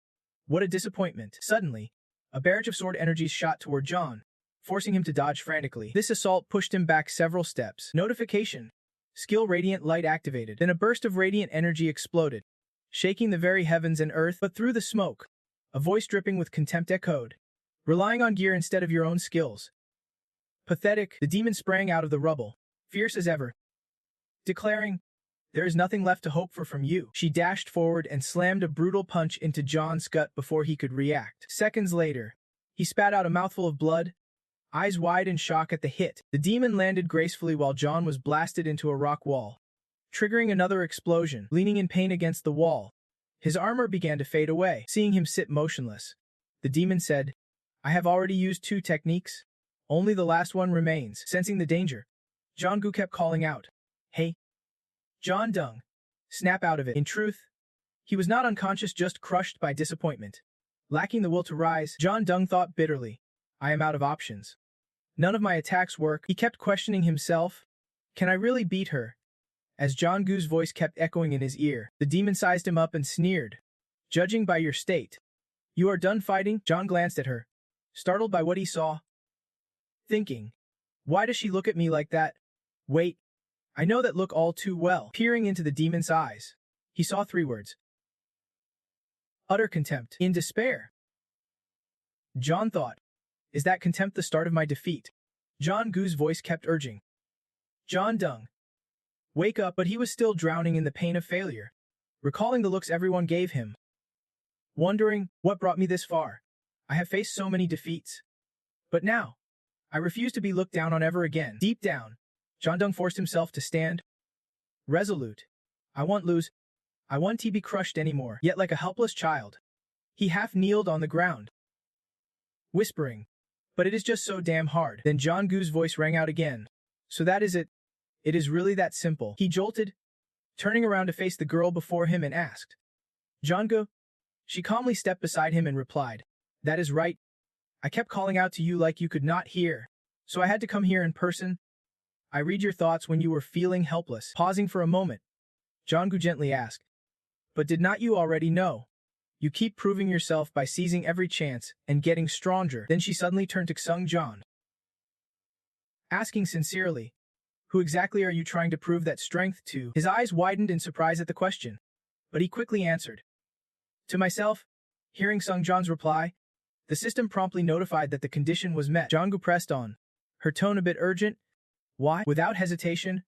[SPEAKER 1] what a disappointment. Suddenly, a barrage of sword energies shot toward John, forcing him to dodge frantically. This assault pushed him back several steps. Notification. Skill Radiant Light activated. Then a burst of radiant energy exploded, shaking the very heavens and earth. But through the smoke, a voice dripping with contempt echoed, relying on gear instead of your own skills. Pathetic. The demon sprang out of the rubble, fierce as ever, declaring, there is nothing left to hope for from you. She dashed forward and slammed a brutal punch into John's gut before he could react. Seconds later, he spat out a mouthful of blood, eyes wide in shock at the hit. The demon landed gracefully while John was blasted into a rock wall, triggering another explosion. Leaning in pain against the wall, his armor began to fade away. Seeing him sit motionless, the demon said, I have already used 2 techniques. Only the last one remains. Sensing the danger, Jong-gu kept calling out, hey, John Dung, snap out of it. In truth, he was not unconscious, just crushed by disappointment. Lacking the will to rise, John Dung thought bitterly, I am out of options. None of my attacks work. He kept questioning himself, can I really beat her? As Jong-gu's voice kept echoing in his ear, the demon sized him up and sneered, judging by your state, you are done fighting? John glanced at her, startled by what he saw, thinking, why does she look at me like that? Wait, I know that look all too well. Peering into the demon's eyes, he saw 3 words. Utter contempt. In despair, John thought, is that contempt the start of my defeat? Jong-gu's voice kept urging, John Dung, wake up, but he was still drowning in the pain of failure, recalling the looks everyone gave him, wondering, what brought me this far? I have faced so many defeats, but now, I refuse to be looked down on ever again. Deep down, John Dung forced himself to stand resolute. I won't lose. I won't be crushed anymore. Yet like a helpless child, he half kneeled on the ground, whispering, but it is just so damn hard. Then Jong-gu's voice rang out again. So that is it. It is really that simple. He jolted, turning around to face the girl before him and asked, Jong-gu? She calmly stepped beside him and replied, that is right. I kept calling out to you like you could not hear, so I had to come here in person. I read your thoughts when you were feeling helpless. Pausing for a moment, Jong-gu gently asked, but did not you already know? You keep proving yourself by seizing every chance and getting stronger. Then she suddenly turned to Sung John, asking sincerely, Who exactly are you trying to prove that strength to? His eyes widened in surprise at the question, but he quickly answered. To myself. Hearing Sung John's reply, the system promptly notified that the condition was met. Jonggu pressed on, her tone a bit urgent. Why? Without hesitation,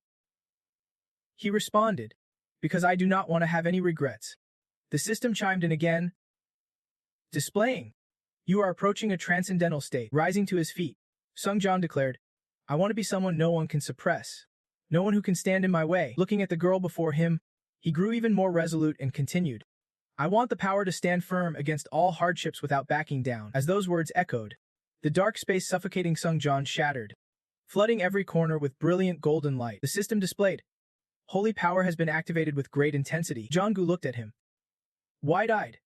[SPEAKER 1] he responded, because I do not want to have any regrets. The system chimed in again, displaying, you are approaching a transcendental state. Rising to his feet, Sung John declared, I want to be someone no one can suppress, no one who can stand in my way. Looking at the girl before him, he grew even more resolute and continued, I want the power to stand firm against all hardships without backing down. As those words echoed, the dark space suffocating Sung John shattered, flooding every corner with brilliant golden light. The system displayed, holy power has been activated with great intensity. Jonggu looked at him, wide-eyed,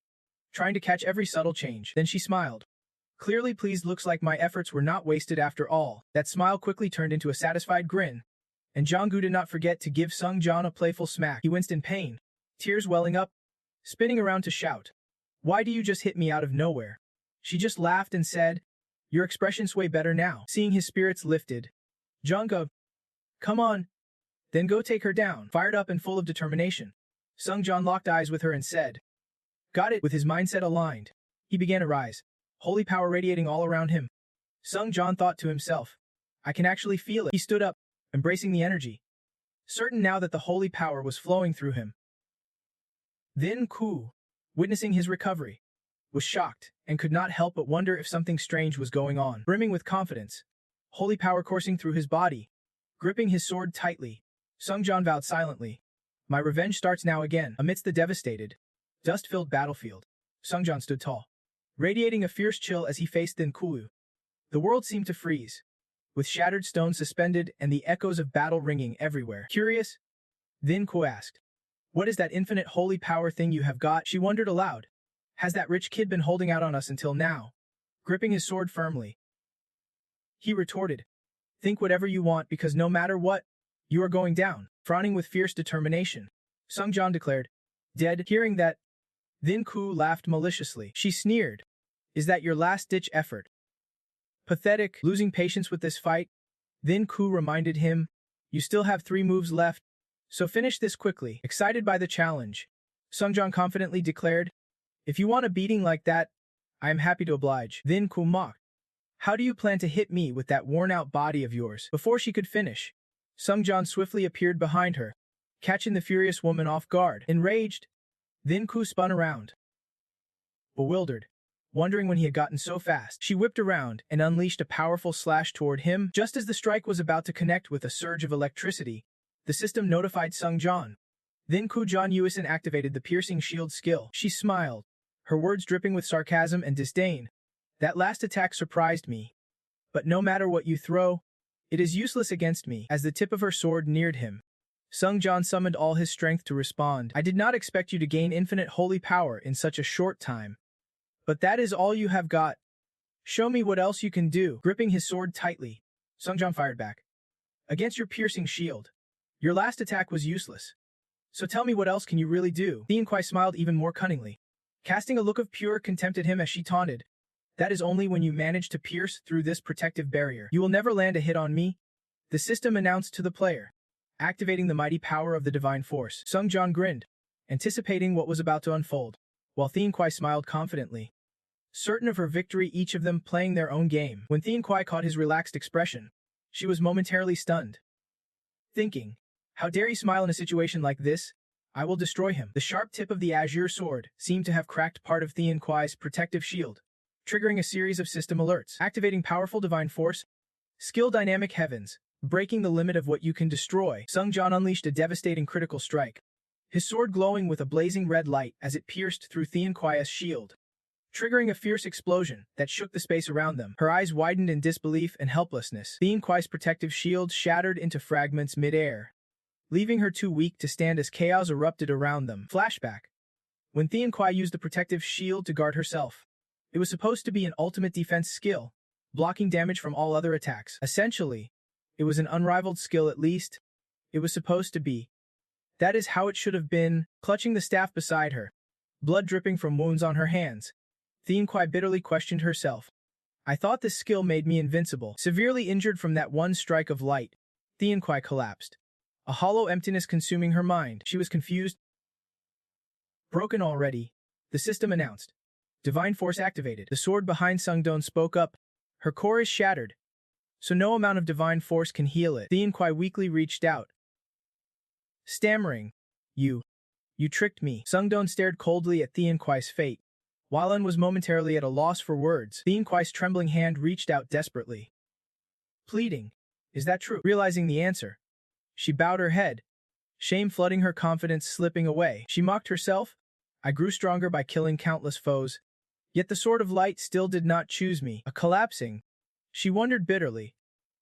[SPEAKER 1] trying to catch every subtle change. Then she smiled, clearly pleased. Looks like my efforts were not wasted after all. That smile quickly turned into a satisfied grin, and Jonggu did not forget to give Sung John a playful smack. He winced in pain, tears welling up, spinning around to shout, why do you just hit me out of nowhere? She just laughed and said, your expression's way better now. Seeing his spirits lifted, Jonggu, come on, then go take her down. Fired up and full of determination, Sung John locked eyes with her and said, got it. With his mindset aligned, he began to rise, holy power radiating all around him. Sung John thought to himself, I can actually feel it. He stood up, embracing the energy, certain now that the holy power was flowing through him. Then Ku, witnessing his recovery, was shocked and could not help but wonder if something strange was going on. Brimming with confidence, holy power coursing through his body, gripping his sword tightly, Sung John vowed silently, my revenge starts now again. Amidst the devastated, dust-filled battlefield, Sung John stood tall, radiating a fierce chill as he faced Thin Ku. The world seemed to freeze, with shattered stones suspended and the echoes of battle ringing everywhere. Curious, Thin Ku asked, what is that infinite holy power thing you have got? She wondered aloud. Has that rich kid been holding out on us until now? Gripping his sword firmly, he retorted, think whatever you want because no matter what, you are going down. Frowning with fierce determination, Sung John declared, dead. Hearing that, Thin Ku laughed maliciously. She sneered, is that your last-ditch effort? Pathetic. Losing patience with this fight, Thin Ku reminded him, you still have 3 moves left, so finish this quickly. Excited by the challenge, Sung John confidently declared, if you want a beating like that, I am happy to oblige. Thin Ku mocked, how do you plan to hit me with that worn-out body of yours? Before she could finish, Sung John swiftly appeared behind her, catching the furious woman off guard. Enraged, Thin Ku spun around, bewildered, wondering when he had gotten so fast. She whipped around and unleashed a powerful slash toward him. Just as the strike was about to connect with a surge of electricity, the system notified Sung John. Thin Ku John Yuison activated the piercing shield skill. She smiled, her words dripping with sarcasm and disdain. That last attack surprised me. But no matter what you throw, it is useless against me. As the tip of her sword neared him, Sung John summoned all his strength to respond. I did not expect you to gain infinite holy power in such a short time. But that is all you have got. Show me what else you can do. Gripping his sword tightly, Sung John fired back. Against your piercing shield, your last attack was useless. So tell me what else can you really do? Thin Ku smiled even more cunningly, casting a look of pure contempt at him as she taunted. That is only when you manage to pierce through this protective barrier. You will never land a hit on me, the system announced to the player, activating the mighty power of the divine force. Sung John grinned, anticipating what was about to unfold, while Thin Ku smiled confidently, certain of her victory, each of them playing their own game. When Thin Ku caught his relaxed expression, she was momentarily stunned, thinking, how dare he smile in a situation like this? I will destroy him. The sharp tip of the azure sword seemed to have cracked part of Thin Ku's protective shield, triggering a series of system alerts. Activating powerful divine force, skill dynamic heavens, breaking the limit of what you can destroy. Sung John unleashed a devastating critical strike, his sword glowing with a blazing red light as it pierced through Thin Ku's shield, triggering a fierce explosion that shook the space around them. Her eyes widened in disbelief and helplessness. Thin Ku's protective shield shattered into fragments mid-air, leaving her too weak to stand as chaos erupted around them. Flashback. When Thin Ku used the protective shield to guard herself, it was supposed to be an ultimate defense skill, blocking damage from all other attacks. Essentially, it was an unrivaled skill, at least it was supposed to be. That is how it should have been. Clutching the staff beside her, blood dripping from wounds on her hands, Thin Ku bitterly questioned herself. I thought this skill made me invincible. Severely injured from that one strike of light, Tianquai collapsed. A hollow emptiness consuming her mind. She was confused. Broken already, the system announced. Divine force activated. The sword behind Sungdon spoke up. Her core is shattered, so no amount of divine force can heal it. Tianquai weakly reached out, stammering, You tricked me. Sungdon stared coldly at Tianquai's fate. Walan was momentarily at a loss for words. Tianquai's trembling hand reached out desperately, pleading, Is that true? Realizing the answer, she bowed her head, shame flooding her confidence slipping away. She mocked herself. I grew stronger by killing countless foes. Yet the Sword of Light still did not choose me. Collapsing, she wondered bitterly,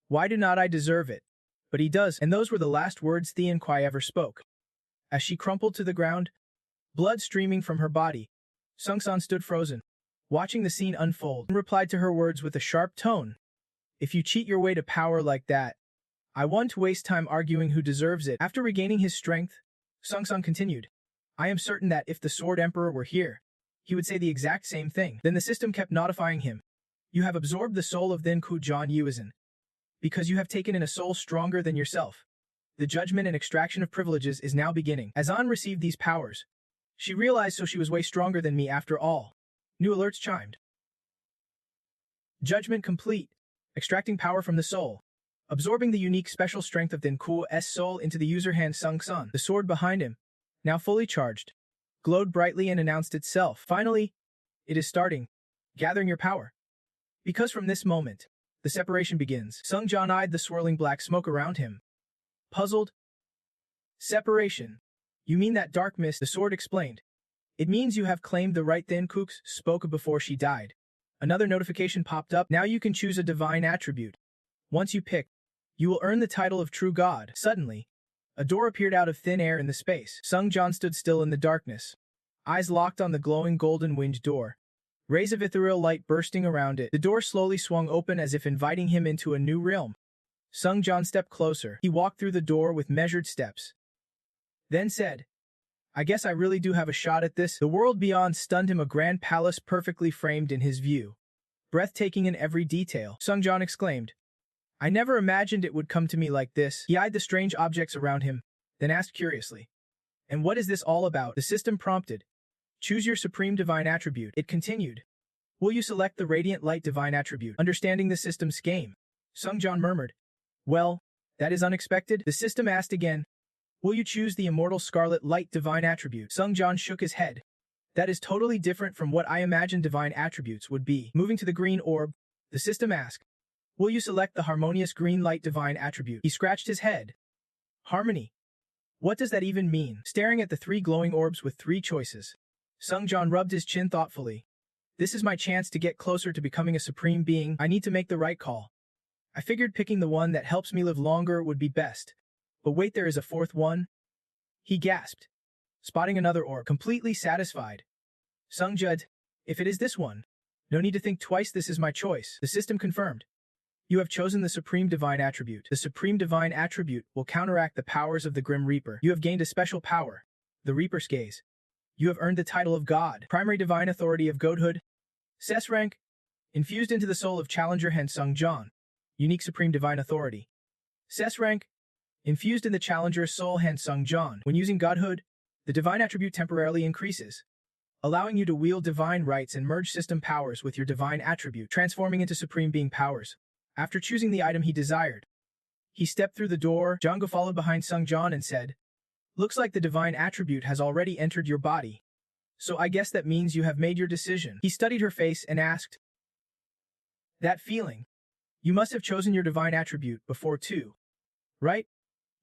[SPEAKER 1] Why do not I deserve it? But he does, and those were the last words Tianquai ever spoke. As she crumpled to the ground, blood streaming from her body, Sungsan stood frozen, watching the scene unfold, and replied to her words with a sharp tone. If you cheat your way to power like that, I won't waste time arguing who deserves it. After regaining his strength, Sungsan continued. I am certain that if the Sword Emperor were here, he would say the exact same thing. Then the system kept notifying him. You have absorbed the soul of Then Ku Jan Yuizhen, because you have taken in a soul stronger than yourself. The judgment and extraction of privileges is now beginning. As An received these powers, she realized so she was way stronger than me after all. New alerts chimed. Judgment complete. Extracting power from the soul. Absorbing the unique special strength of Then Ku's soul into the user hand Sungsan. The sword behind him, now fully charged, glowed brightly and announced itself. Finally, it is starting. Gathering your power. Because from this moment, the separation begins. Sungjan eyed the swirling black smoke around him. Puzzled. Separation. You mean that dark mist, the sword explained. It means you have claimed the right. Then Kooks spoke before she died. Another notification popped up. Now you can choose a divine attribute. Once you pick, you will earn the title of true god. Suddenly, a door appeared out of thin air in the space. Sungjan stood still in the darkness, eyes locked on the glowing golden winged door. Rays of ethereal light bursting around it. The door slowly swung open as if inviting him into a new realm. Sungjan stepped closer. He walked through the door with measured steps, then said, I guess I really do have a shot at this. The world beyond stunned him, a grand palace perfectly framed in his view, breathtaking in every detail. Sungjan exclaimed, I never imagined it would come to me like this. He eyed the strange objects around him, then asked curiously, And what is this all about? The system prompted. Choose your supreme divine attribute. It continued. Will you select the radiant light divine attribute? Understanding the system's game, Sungjan murmured. Well, that is unexpected. The system asked again. Will you choose the immortal scarlet light divine attribute? Sungjan shook his head. That is totally different from what I imagined divine attributes would be. Moving to the green orb, the system asked. Will you select the harmonious green light divine attribute? He scratched his head. Harmony. What does that even mean? Staring at the three glowing orbs with three choices, Sungjan rubbed his chin thoughtfully. This is my chance to get closer to becoming a supreme being. I need to make the right call. I figured picking the one that helps me live longer would be best. But wait, there is a fourth one? He gasped, spotting another orb, completely satisfied. Sungjud, if it is this one, no need to think twice, this is my choice. The system confirmed. You have chosen the Supreme Divine Attribute. The Supreme Divine Attribute will counteract the powers of the Grim Reaper. You have gained a special power, the Reaper's Gaze. You have earned the title of God, Primary Divine Authority of Godhood, SSS-Rank, infused into the soul of Challenger Han Sungjan, Unique Supreme Divine Authority. SSS-Rank, infused in the Challenger's soul Han Sungjan. When using Godhood, the Divine Attribute temporarily increases, allowing you to wield divine rights and merge system powers with your Divine Attribute, transforming into Supreme Being powers. After choosing the item he desired, he stepped through the door. Jango followed behind Sungjan and said, Looks like the Divine Attribute has already entered your body. So I guess that means you have made your decision. He studied her face and asked, That feeling? You must have chosen your Divine Attribute before too, right?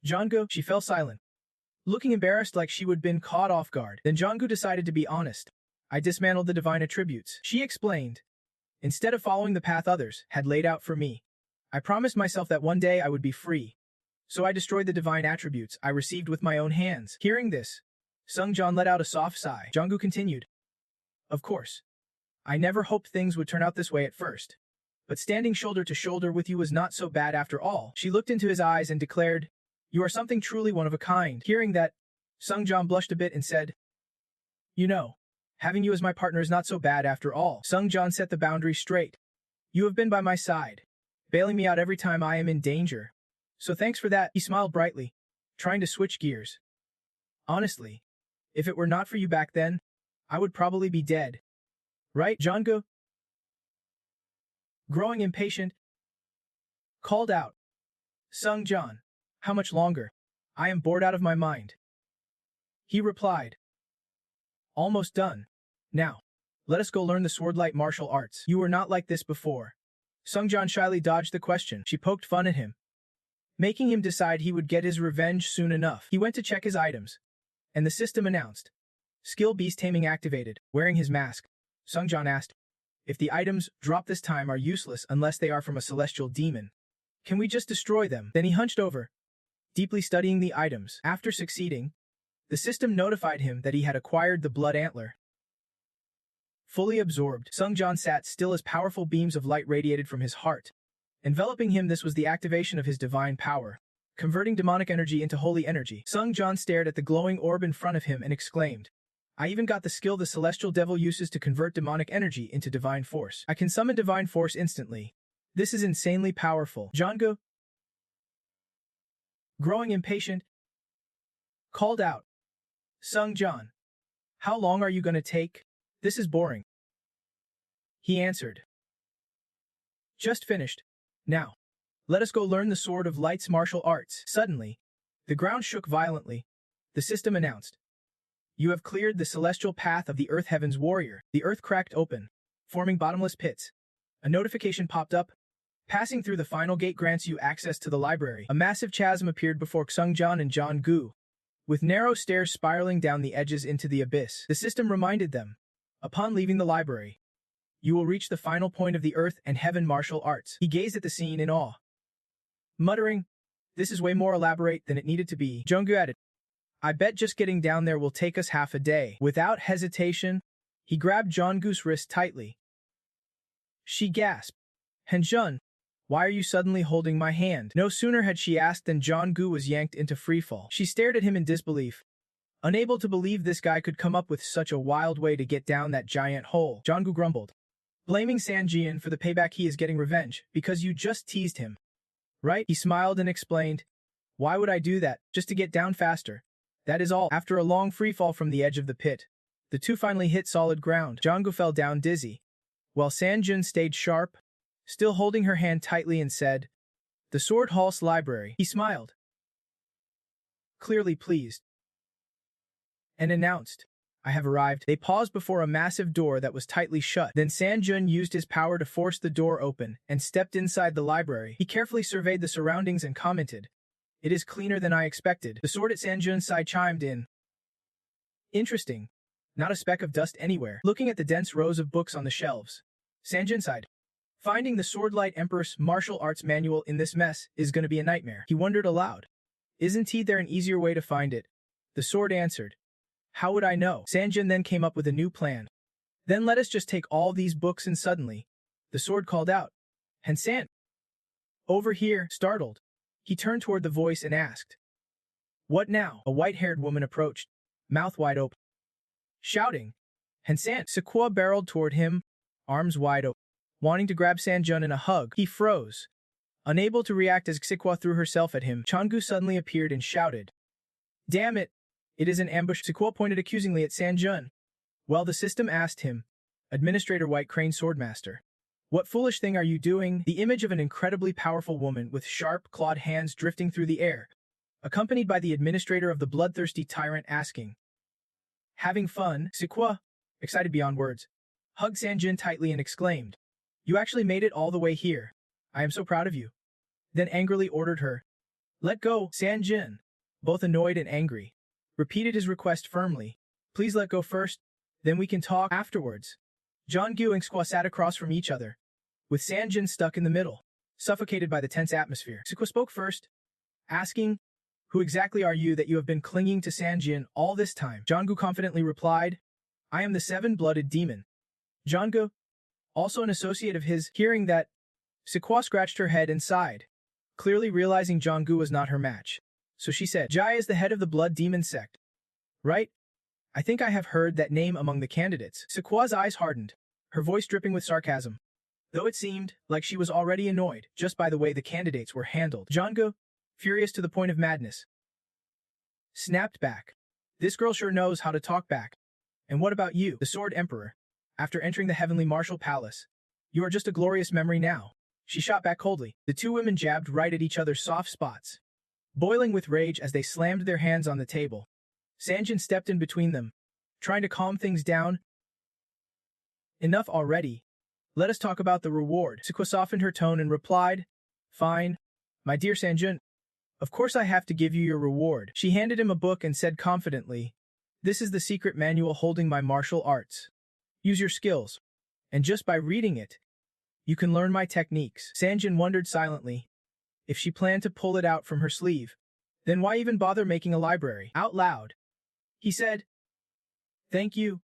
[SPEAKER 1] Jango, she fell silent, looking embarrassed like she would been caught off guard. Then Jango decided to be honest. I dismantled the Divine Attributes, she explained. Instead of following the path others had laid out for me, I promised myself that one day I would be free. So I destroyed the Divine Attributes I received with my own hands. Hearing this, Sungjan let out a soft sigh. Jangu continued. Of course, I never hoped things would turn out this way at first. But standing shoulder to shoulder with you was not so bad after all. She looked into his eyes and declared, You are something truly one of a kind. Hearing that, Sungjan blushed a bit and said, You know, having you as my partner is not so bad after all. Sungjan set the boundary straight. You have been by my side, bailing me out every time I am in danger. So thanks for that, he smiled brightly, trying to switch gears. Honestly, if it were not for you back then, I would probably be dead. Right, Jango? Growing impatient, called out. Sung John, how much longer? I am bored out of my mind. He replied. Almost done. Now, let us go learn the sword-light martial arts. You were not like this before. Sung John shyly dodged the question. She poked fun at him, making him decide he would get his revenge soon enough. He went to check his items, and the system announced. Skill beast taming activated. Wearing his mask, Sung John asked, if the items dropped this time are useless unless they are from a celestial demon, can we just destroy them? Then he hunched over, deeply studying the items. After succeeding, the system notified him that he had acquired the blood antler. Fully absorbed, Sung John sat still as powerful beams of light radiated from his heart. Enveloping him, this was the activation of his divine power, converting demonic energy into holy energy. Sung John stared at the glowing orb in front of him and exclaimed, I even got the skill the celestial devil uses to convert demonic energy into divine force. I can summon divine force instantly. This is insanely powerful. Jango, growing impatient, called out. Sung John, how long are you gonna take? This is boring. He answered. Just finished. Now, let us go learn the Sword of Light's martial arts. Suddenly, the ground shook violently. The system announced. You have cleared the celestial path of the Earth Heaven's warrior. The earth cracked open, forming bottomless pits. A notification popped up. Passing through the final gate grants you access to the library. A massive chasm appeared before Sung John and John Gu, with narrow stairs spiraling down the edges into the abyss. The system reminded them, upon leaving the library, you will reach the final point of the Earth and Heaven martial arts. He gazed at the scene in awe, muttering, this is way more elaborate than it needed to be. Junggu added, I bet just getting down there will take us half a day. Without hesitation, he grabbed Jonggu's wrist tightly. She gasped, Henjun, why are you suddenly holding my hand? No sooner had she asked than Jonggu was yanked into freefall. She stared at him in disbelief, unable to believe this guy could come up with such a wild way to get down that giant hole. Jonggu grumbled, blaming Sanjian for the payback. He is getting revenge because you just teased him. Right? He smiled and explained, why would I do that? Just to get down faster. That is all. After a long freefall from the edge of the pit, the two finally hit solid ground. Jonggu fell down dizzy, while Sanjun stayed sharp, still holding her hand tightly, and said, the Sword Hall's library. He smiled, clearly pleased, and announced, I have arrived. They paused before a massive door that was tightly shut. Then Sanjun used his power to force the door open and stepped inside the library. He carefully surveyed the surroundings and commented, it is cleaner than I expected. The sword at Sanjun's side chimed in. Interesting. Not a speck of dust anywhere. Looking at the dense rows of books on the shelves, Sanjun sighed. Finding the Swordlight Empress martial arts manual in this mess is gonna be a nightmare. He wondered aloud. Isn't there an easier way to find it? The sword answered. How would I know? Sanjun then came up with a new plan. Then let us just take all these books. And suddenly, the sword called out, Hansan! Over here, startled. He turned toward the voice and asked, what now? A white-haired woman approached, mouth wide open, shouting, Hansan! Sequoia barreled toward him, arms wide open, wanting to grab Sanjun in a hug. He froze, unable to react as Sequoia threw herself at him. Changgu suddenly appeared and shouted, damn it! It is an ambush. Sequoia pointed accusingly at Sanjun. Well, the system asked him, Administrator White Crane Swordmaster, what foolish thing are you doing? The image of an incredibly powerful woman with sharp, clawed hands drifting through the air, accompanied by the administrator of the bloodthirsty tyrant asking, having fun? Sequoia, excited beyond words, hugged Sanjun tightly and exclaimed, you actually made it all the way here. I am so proud of you. Then angrily ordered her, let go. Sanjun, both annoyed and angry, repeated his request firmly, please let go first, then we can talk afterwards. Jonggu and Sequoia sat across from each other, with Sanjun stuck in the middle, suffocated by the tense atmosphere. Sequoia spoke first, asking, who exactly are you that you have been clinging to Sanjun all this time? Jonggu confidently replied, I am the seven-blooded demon. Jonggu, also an associate of his, hearing that, Sequoia scratched her head and sighed, clearly realizing Jonggu was not her match. So she said, Jai is the head of the blood demon sect, right? I think I have heard that name among the candidates. Sequoia's eyes hardened, her voice dripping with sarcasm, though it seemed like she was already annoyed just by the way the candidates were handled. Jonggu, furious to the point of madness. Snapped back. This girl sure knows how to talk back. And what about you, the Sword Emperor? After entering the heavenly martial palace, you are just a glorious memory now. She shot back coldly. The two women jabbed right at each other's soft spots, boiling with rage as they slammed their hands on the table. Sanjin stepped in between them, trying to calm things down. Enough already. Let us talk about the reward. Sakura softened her tone and replied, Fine, my dear Sanjin. Of course I have to give you your reward. She handed him a book and said confidently, This is the secret manual holding my martial arts. Use your skills. And just by reading it, you can learn my techniques. Sanjin wondered silently. If she planned to pull it out from her sleeve, then why even bother making a library? Out loud, he said, Thank you,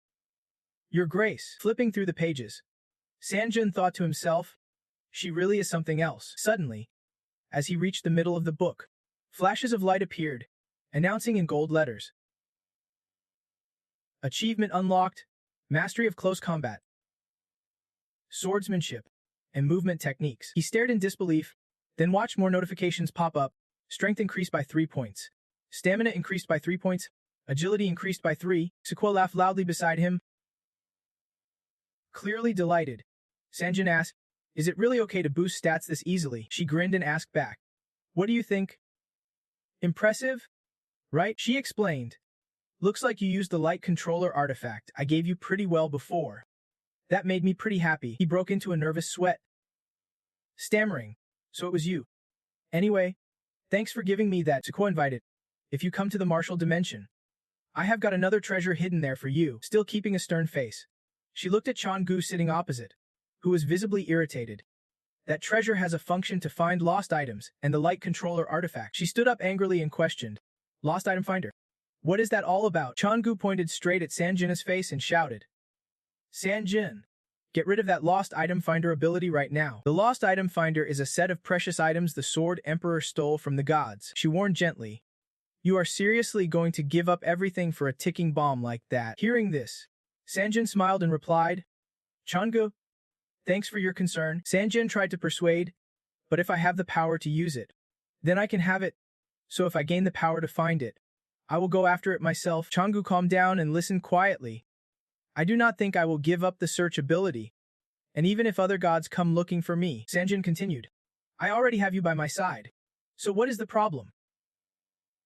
[SPEAKER 1] Your Grace. Flipping through the pages, Sanjin thought to himself, She really is something else. Suddenly, as he reached the middle of the book, flashes of light appeared, announcing in gold letters, Achievement unlocked, Mastery of Close Combat, Swordsmanship, and Movement Techniques. He stared in disbelief, then watched more notifications pop up. Strength increased by 3 points. Stamina increased by 3 points. Agility increased by 3. Sakura laughed loudly beside him. Clearly delighted, Sanjin asked, Is it really okay to boost stats this easily? She grinned and asked back, What do you think? Impressive? Right? She explained. Looks like you used the light controller artifact I gave you pretty well before. That made me pretty happy. He broke into a nervous sweat, stammering, So it was you. Anyway, thanks for giving me that. Sakura invited. If you come to the martial dimension, I have got another treasure hidden there for you. Still keeping a stern face, she looked at Chang-gu sitting opposite, who was visibly irritated. That treasure has a function to find lost items and the light controller artifact. She stood up angrily and questioned, Lost item finder? What is that all about? Chang-gu pointed straight at Sanjin's face and shouted, Sanjin, get rid of that lost item finder ability right now. The lost item finder is a set of precious items the Sword Emperor stole from the gods. She warned gently. You are seriously going to give up everything for a ticking bomb like that? Hearing this, Sanjin smiled and replied, Chang-gu, thanks for your concern. Sanjin tried to persuade, but if I have the power to use it, then I can have it. So if I gain the power to find it, I will go after it myself. Chang-gu calmed down and listened quietly. I do not think I will give up the search ability. And even if other gods come looking for me, Sanjin continued, I already have you by my side. So what is the problem?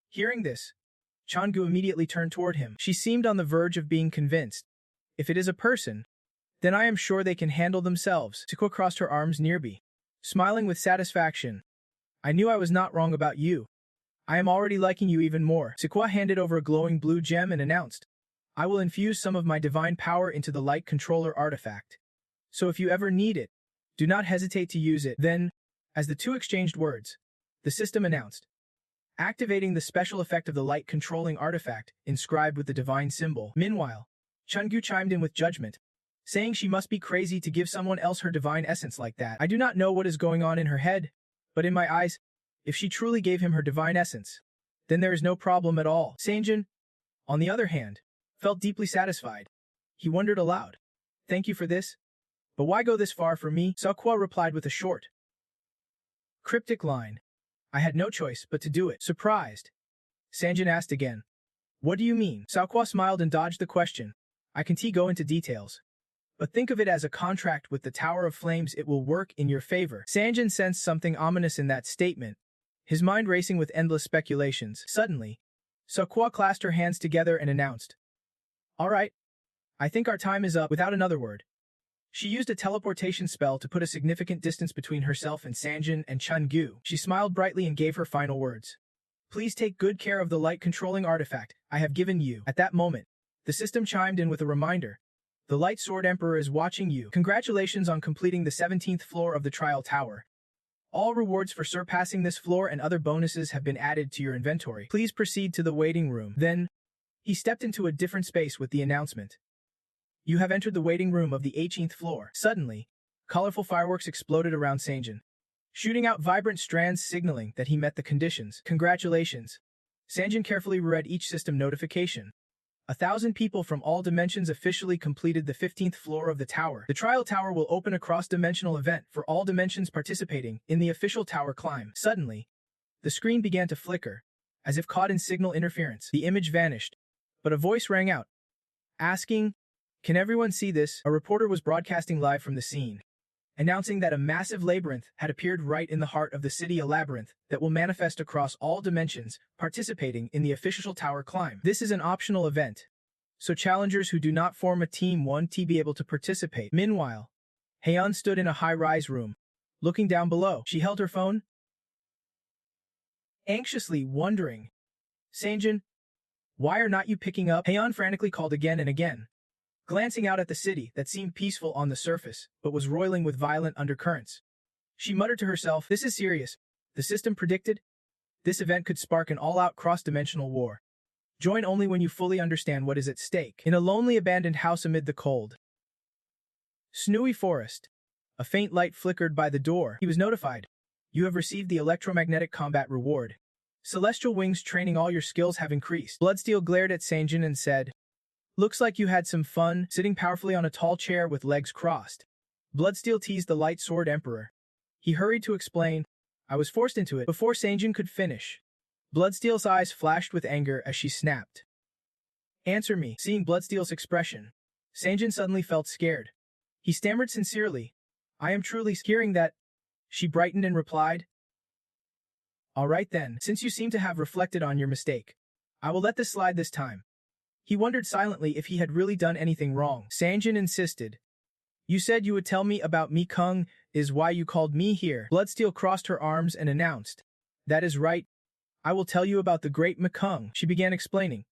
[SPEAKER 1] Hearing this, Chang-gu immediately turned toward him. She seemed on the verge of being convinced. If it is a person, then I am sure they can handle themselves. Sakura crossed her arms nearby, smiling with satisfaction. I knew I was not wrong about you. I am already liking you even more. Sakura handed over a glowing blue gem and announced, I will infuse some of my divine power into the light controller artifact. So if you ever need it, do not hesitate to use it. Then, as the two exchanged words, the system announced, activating the special effect of the light controlling artifact, inscribed with the divine symbol. Meanwhile, Chang-gu chimed in with judgment, saying she must be crazy to give someone else her divine essence like that. I do not know what is going on in her head, but in my eyes, if she truly gave him her divine essence, then there is no problem at all. Sanjin, on the other hand, felt deeply satisfied. He wondered aloud, Thank you for this, but why go this far for me? Sakura replied with a short, cryptic line. I had no choice but to do it. Surprised, Sanjin asked again, What do you mean? Sakura smiled and dodged the question. I can't go into details, but think of it as a contract with the Tower of Flames. It will work in your favor. Sanjin sensed something ominous in that statement, his mind racing with endless speculations. Suddenly, Sakura clasped her hands together and announced, All right, I think our time is up. Without another word, she used a teleportation spell to put a significant distance between herself and Sanjin and Chang-gu. She smiled brightly and gave her final words. Please take good care of the light-controlling artifact I have given you. At that moment, the system chimed in with a reminder. The Light Sword Emperor is watching you. Congratulations on completing the 17th floor of the Trial Tower. All rewards for surpassing this floor and other bonuses have been added to your inventory. Please proceed to the waiting room. Then, he stepped into a different space with the announcement. You have entered the waiting room of the 18th floor. Suddenly, colorful fireworks exploded around Sanjin, shooting out vibrant strands signaling that he met the conditions. Congratulations. Sanjin carefully read each system notification. 1,000 people from all dimensions officially completed the 15th floor of the tower. The Trial Tower will open a cross-dimensional event for all dimensions participating in the official tower climb. Suddenly, The screen began to flicker, as if caught in signal interference. The image vanished, but a voice rang out, asking, "Can everyone see this?" A reporter was broadcasting live from the scene, announcing that a massive labyrinth had appeared right in the heart of the city, a labyrinth that will manifest across all dimensions, participating in the official tower climb. This is an optional event, so challengers who do not form a team won't be able to participate. Meanwhile, Heian stood in a high-rise room, looking down below. She held her phone, anxiously wondering, "Sanjin, why are not you picking up?" Heian frantically called again and again, glancing out at the city that seemed peaceful on the surface, but was roiling with violent undercurrents. She muttered to herself, "This is serious. The system predicted this event could spark an all-out cross-dimensional war. Join only when you fully understand what is at stake." In a lonely abandoned house amid the cold, snowy forest, a faint light flickered by the door. He was notified. "You have received the electromagnetic combat reward. Celestial wings training, all your skills have increased." Bloodsteel glared at Sanjin and said, "Looks like you had some fun, sitting powerfully on a tall chair with legs crossed." Bloodsteel teased the light sword emperor. He hurried to explain, "I was forced into it." Before Sanjin could finish, Bloodsteel's eyes flashed with anger as she snapped, "Answer me." Seeing Bloodsteel's expression, Sanjin suddenly felt scared. He stammered sincerely, "I am truly." Hearing that, she brightened and replied, "All right then, since you seem to have reflected on your mistake, I will let this slide this time." He wondered silently if he had really done anything wrong. Sanjin insisted, "You said you would tell me about Mi Kung, is why you called me here." Bloodsteel crossed her arms and announced, "That is right. I will tell you about the Great Mekong." She began explaining.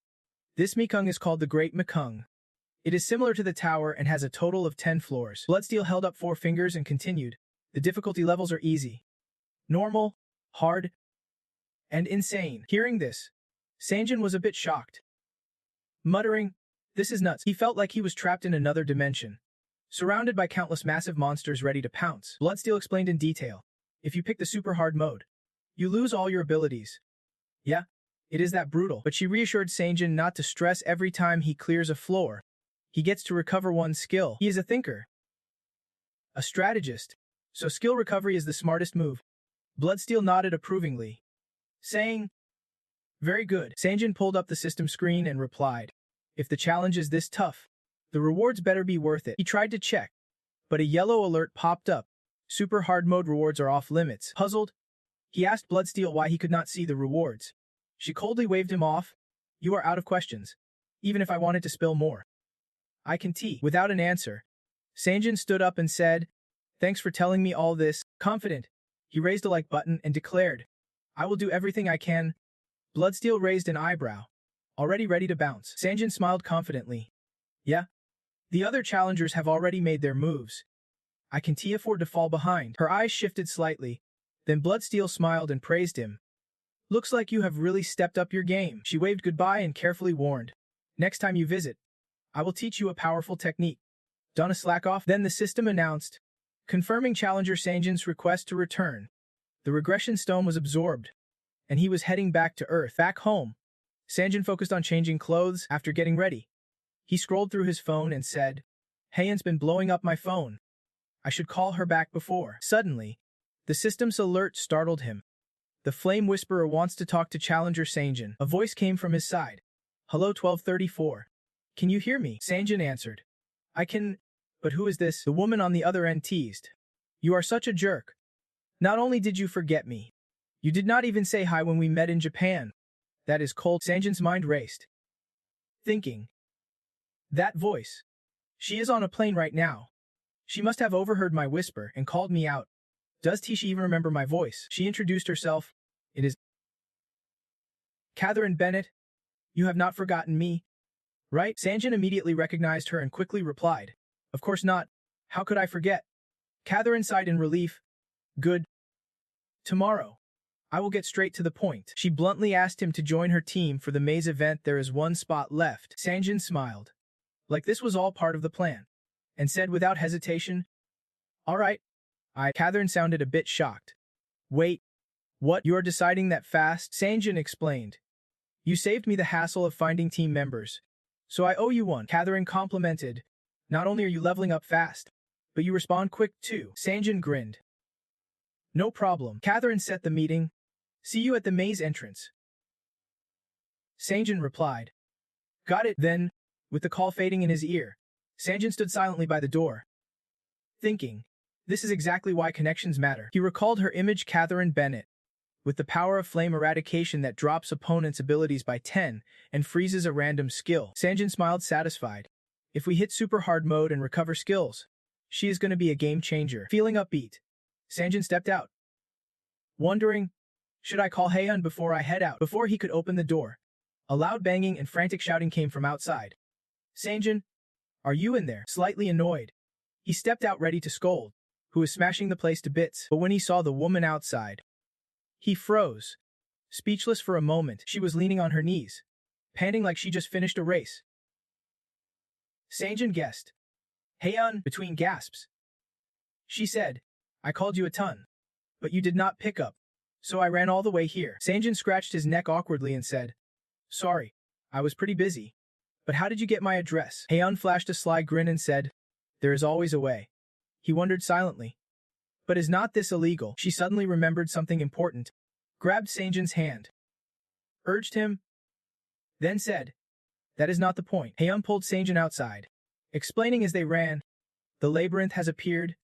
[SPEAKER 1] "This Mekong is called the Great Mekong. It is similar to the tower and has a total of 10 floors. Bloodsteel held up 4 fingers and continued, "The difficulty levels are easy, normal, hard, and insane." Hearing this, Sanjin was a bit shocked. Muttering, "This is nuts." He felt like he was trapped in another dimension, surrounded by countless massive monsters ready to pounce. Bloodsteel explained in detail, "If you pick the super hard mode, you lose all your abilities. Yeah, it is that brutal." But she reassured Sanjin not to stress. Every time he clears a floor, he gets to recover one skill. He is a thinker, a strategist, so skill recovery is the smartest move. Bloodsteel nodded approvingly, saying, "Very good." Sanjin pulled up the system screen and replied, "If the challenge is this tough, the rewards better be worth it." He tried to check, but a yellow alert popped up. Super hard mode rewards are off limits. Puzzled, he asked Bloodsteel why he could not see the rewards. She coldly waved him off. "You are out of questions. Even if I wanted to spill more, I can tea." Without an answer, Sanjin stood up and said, "Thanks for telling me all this." Confident, he raised a like button and declared, "I will do everything I can." Bloodsteel raised an eyebrow, already ready to bounce. Sanjin smiled confidently. "Yeah? The other challengers have already made their moves. I can't afford to fall behind." Her eyes shifted slightly, then Bloodsteel smiled and praised him. "Looks like you have really stepped up your game." She waved goodbye and carefully warned, "Next time you visit, I will teach you a powerful technique. Don't slack off." Then the system announced, confirming challenger Sanjin's request to return. The regression stone was absorbed, and he was heading back to Earth. Back home, Sanjin focused on changing clothes. After getting ready, he scrolled through his phone and said, "Heian's been blowing up my phone. I should call her back before." Suddenly, the system's alert startled him. "The Flame Whisperer wants to talk to challenger Sanjin." A voice came from his side. "Hello 1234. Can you hear me?" Sanjin answered, "I can, but who is this?" The woman on the other end teased, "You are such a jerk. Not only did you forget me, you did not even say hi when we met in Japan. That is cold." Sanjin's mind raced, thinking, "That voice. She is on a plane right now. She must have overheard my whisper and called me out. Does she even remember my voice?" She introduced herself. "It is Catherine Bennett. You have not forgotten me, right?" Sanjin immediately recognized her and quickly replied, "Of course not. How could I forget?" Catherine sighed in relief. "Good. Tomorrow, I will get straight to the point." She bluntly asked him to join her team for the maze event. "There is one spot left." Sanjin smiled, like this was all part of the plan, and said without hesitation, "All right." Catherine sounded a bit shocked. "Wait, what? You are deciding that fast?" Sanjin explained. "You saved me the hassle of finding team members, so I owe you one." Catherine complimented. "Not only are you leveling up fast, but you respond quick too." Sanjin grinned. "No problem." Catherine set the meeting, See you at the maze entrance. Sanjin replied. Got it, then. With the call fading in his ear, Sanjin stood silently by the door, thinking, this is exactly why connections matter. He recalled her image, Catherine Bennett, with the power of flame eradication that drops opponents' abilities by 10 and freezes a random skill. Sanjin smiled satisfied. If we hit super hard mode and recover skills, she is going to be a game changer. Feeling upbeat, Sanjin stepped out, wondering, should I call Haeun before I head out? Before he could open the door, a loud banging and frantic shouting came from outside. Sanjin, are you in there? Slightly annoyed, he stepped out ready to scold, who was smashing the place to bits. But when he saw the woman outside, he froze. Speechless for a moment, she was leaning on her knees, panting like she just finished a race. Sanjin guessed. Haeun, between gasps. She said, I called you a ton, but you did not pick up, so I ran all the way here. Sanjin scratched his neck awkwardly and said, sorry, I was pretty busy. But how did you get my address? Haeun flashed a sly grin and said, there is always a way. He wondered silently. But is not this illegal? She suddenly remembered something important, grabbed Sanjin's hand, urged him, then said, that is not the point. Haeun pulled Sanjin outside, explaining as they ran, the labyrinth has appeared,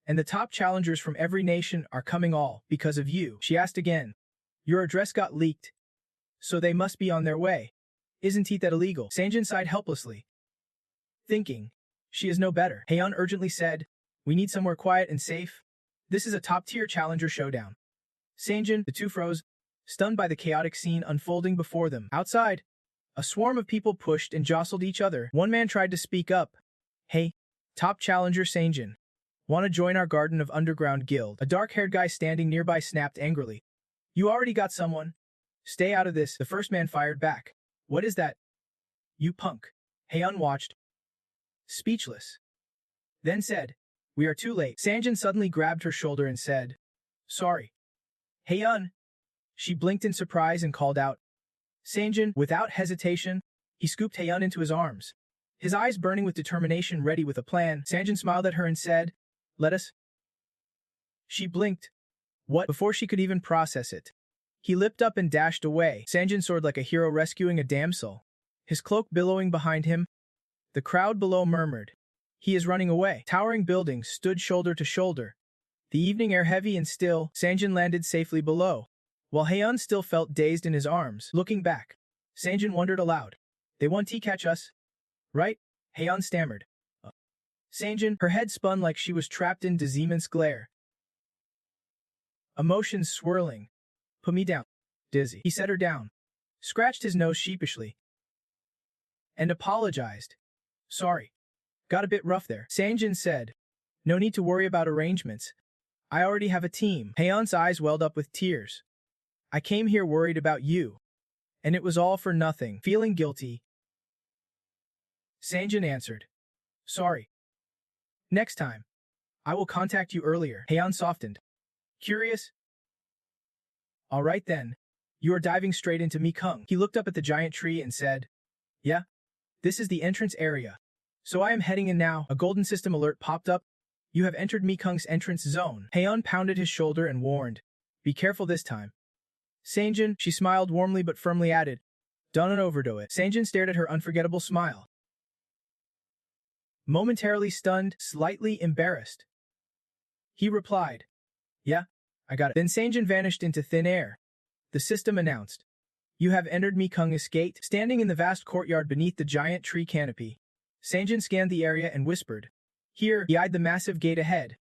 [SPEAKER 1] and the top challengers from every nation are coming all because of you. She asked again, your address got leaked, so they must be on their way. Isn't that illegal? Sanjin sighed helplessly, thinking, she is no better. Haeun urgently said, we need somewhere quiet and safe. This is a top-tier challenger showdown. Sanjin, the two froze, stunned by the chaotic scene unfolding before them. Outside, a swarm of people pushed and jostled each other. One man tried to speak up. Hey, top challenger Sanjin. Want to join our Garden of Underground guild? A dark-haired guy standing nearby snapped angrily. You already got someone. Stay out of this, the first man fired back. What is that? You punk. Haeun watched, speechless, then said, we are too late. Sanjin suddenly grabbed her shoulder and said, sorry. Haeun. She blinked in surprise and called out. Sanjin, without hesitation, he scooped Haeun into his arms, his eyes burning with determination, ready with a plan. Sanjin smiled at her and said, let us. She blinked. What? Before she could even process it, he leapt up and dashed away. Sanjin soared like a hero rescuing a damsel, his cloak billowing behind him. The crowd below murmured, he is running away. Towering buildings stood shoulder to shoulder, the evening air heavy and still. Sanjin landed safely below, while Haeun still felt dazed in his arms. Looking back, Sanjin wondered aloud, they want to catch us, right? Haeun stammered. Sanjin, her head spun like she was trapped in Dezimon's glare, emotions swirling. Put me down, dizzy. He set her down, scratched his nose sheepishly, and apologized. Sorry. Got a bit rough there. Sanjin said, no need to worry about arrangements. I already have a team. Haeun's eyes welled up with tears. I came here worried about you, and it was all for nothing. Feeling guilty, Sanjin answered, sorry. Next time, I will contact you earlier. Haeun softened. Curious? All right then. You are diving straight into Mikung. He looked up at the giant tree and said, yeah, this is the entrance area. So I am heading in now. A golden system alert popped up. You have entered Mikung's entrance zone. Haeun pounded his shoulder and warned, be careful this time. Sanjin, she smiled warmly but firmly added, don't overdo it. Sanjin stared at her unforgettable smile, momentarily stunned, slightly embarrassed. He replied, yeah, I got it. Then Sanjin vanished into thin air. The system announced, you have entered Mikung's gate. Standing in the vast courtyard beneath the giant tree canopy, Sanjin scanned the area and whispered, here. He eyed the massive gate ahead,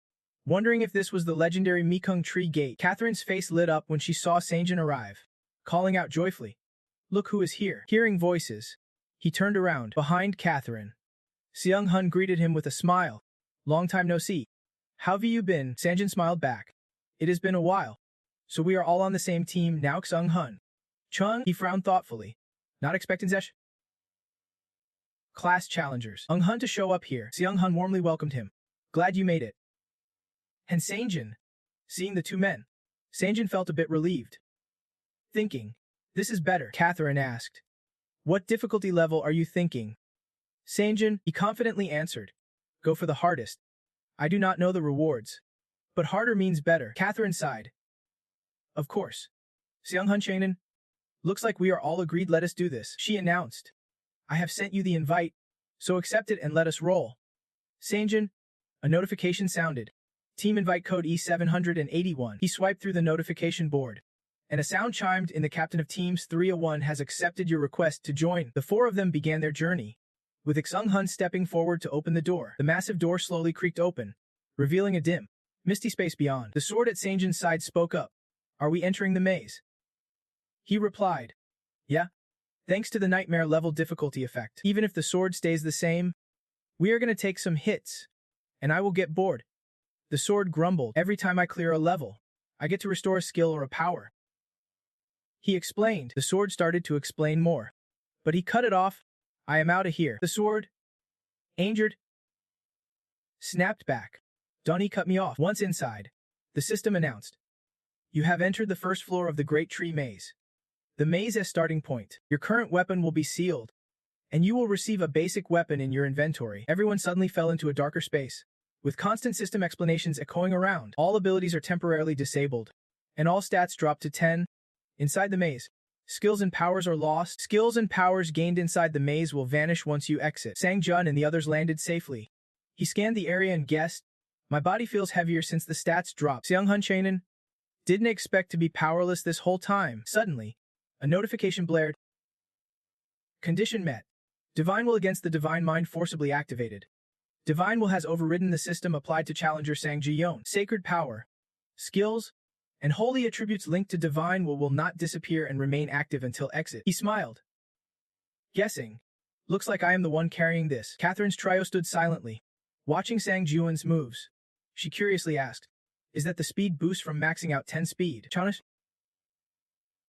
[SPEAKER 1] wondering if this was the legendary Mikung tree gate. Catherine's face lit up when she saw Sanjin arrive, calling out joyfully, look who is here. Hearing voices, he turned around. Behind Catherine, Seung-hun greeted him with a smile. Long time no see. How have you been? Sanjin smiled back. It has been a while. So we are all on the same team now. Seung-hun. Chung, he frowned thoughtfully. Not expecting Zesh? Class challengers. Seung-hun to show up here. Seung-hun warmly welcomed him. Glad you made it. And Sanjin. Seeing the two men, Sanjin felt a bit relieved. Thinking, this is better. Catherine asked, what difficulty level are you thinking? Sanjin, he confidently answered, go for the hardest. I do not know the rewards, but harder means better. Catherine sighed. Of course. Seung-hun, looks like we are all agreed, let us do this, she announced. I have sent you the invite, so accept it and let us roll. Sanjin, a notification sounded. Team invite code E781. He swiped through the notification board, and a sound chimed in. The captain of Teams 301 has accepted your request to join. The four of them began their journey, with Seung-hun stepping forward to open the door. The massive door slowly creaked open, revealing a dim, misty space beyond. The sword at Sanjin's side spoke up. Are we entering the maze? He replied, yeah. Thanks to the nightmare level difficulty effect. Even if the sword stays the same, we are going to take some hits, and I will get bored. The sword grumbled. Every time I clear a level, I get to restore a skill or a power. He explained. The sword started to explain more, but he cut it off. I am out of here. The sword, injured, snapped back. Donnie cut me off. Once inside, the system announced. You have entered the first floor of the Great Tree Maze. The maze as starting point. Your current weapon will be sealed, and you will receive a basic weapon in your inventory. Everyone suddenly fell into a darker space, with constant system explanations echoing around. All abilities are temporarily disabled, and all stats drop to 10. Inside the maze, skills and powers are lost. Skills and powers gained inside the maze will vanish once you exit. Sang-jun and the others landed safely. He scanned the area and guessed, my body feels heavier since the stats dropped. Seung-hun didn't expect to be powerless this whole time. Suddenly, a notification blared. Condition met. Divine Will against the Divine Mind forcibly activated. Divine Will has overridden the system applied to Challenger Sang-ji-yeon. Sacred Power, skills, and holy attributes linked to Divine Will not disappear and remain active until exit. He smiled. Guessing. Looks like I am the one carrying this. Catherine's trio stood silently, watching Sang-ji-yeon's moves. She curiously asked, is that the speed boost from maxing out 10 speed? Chanish,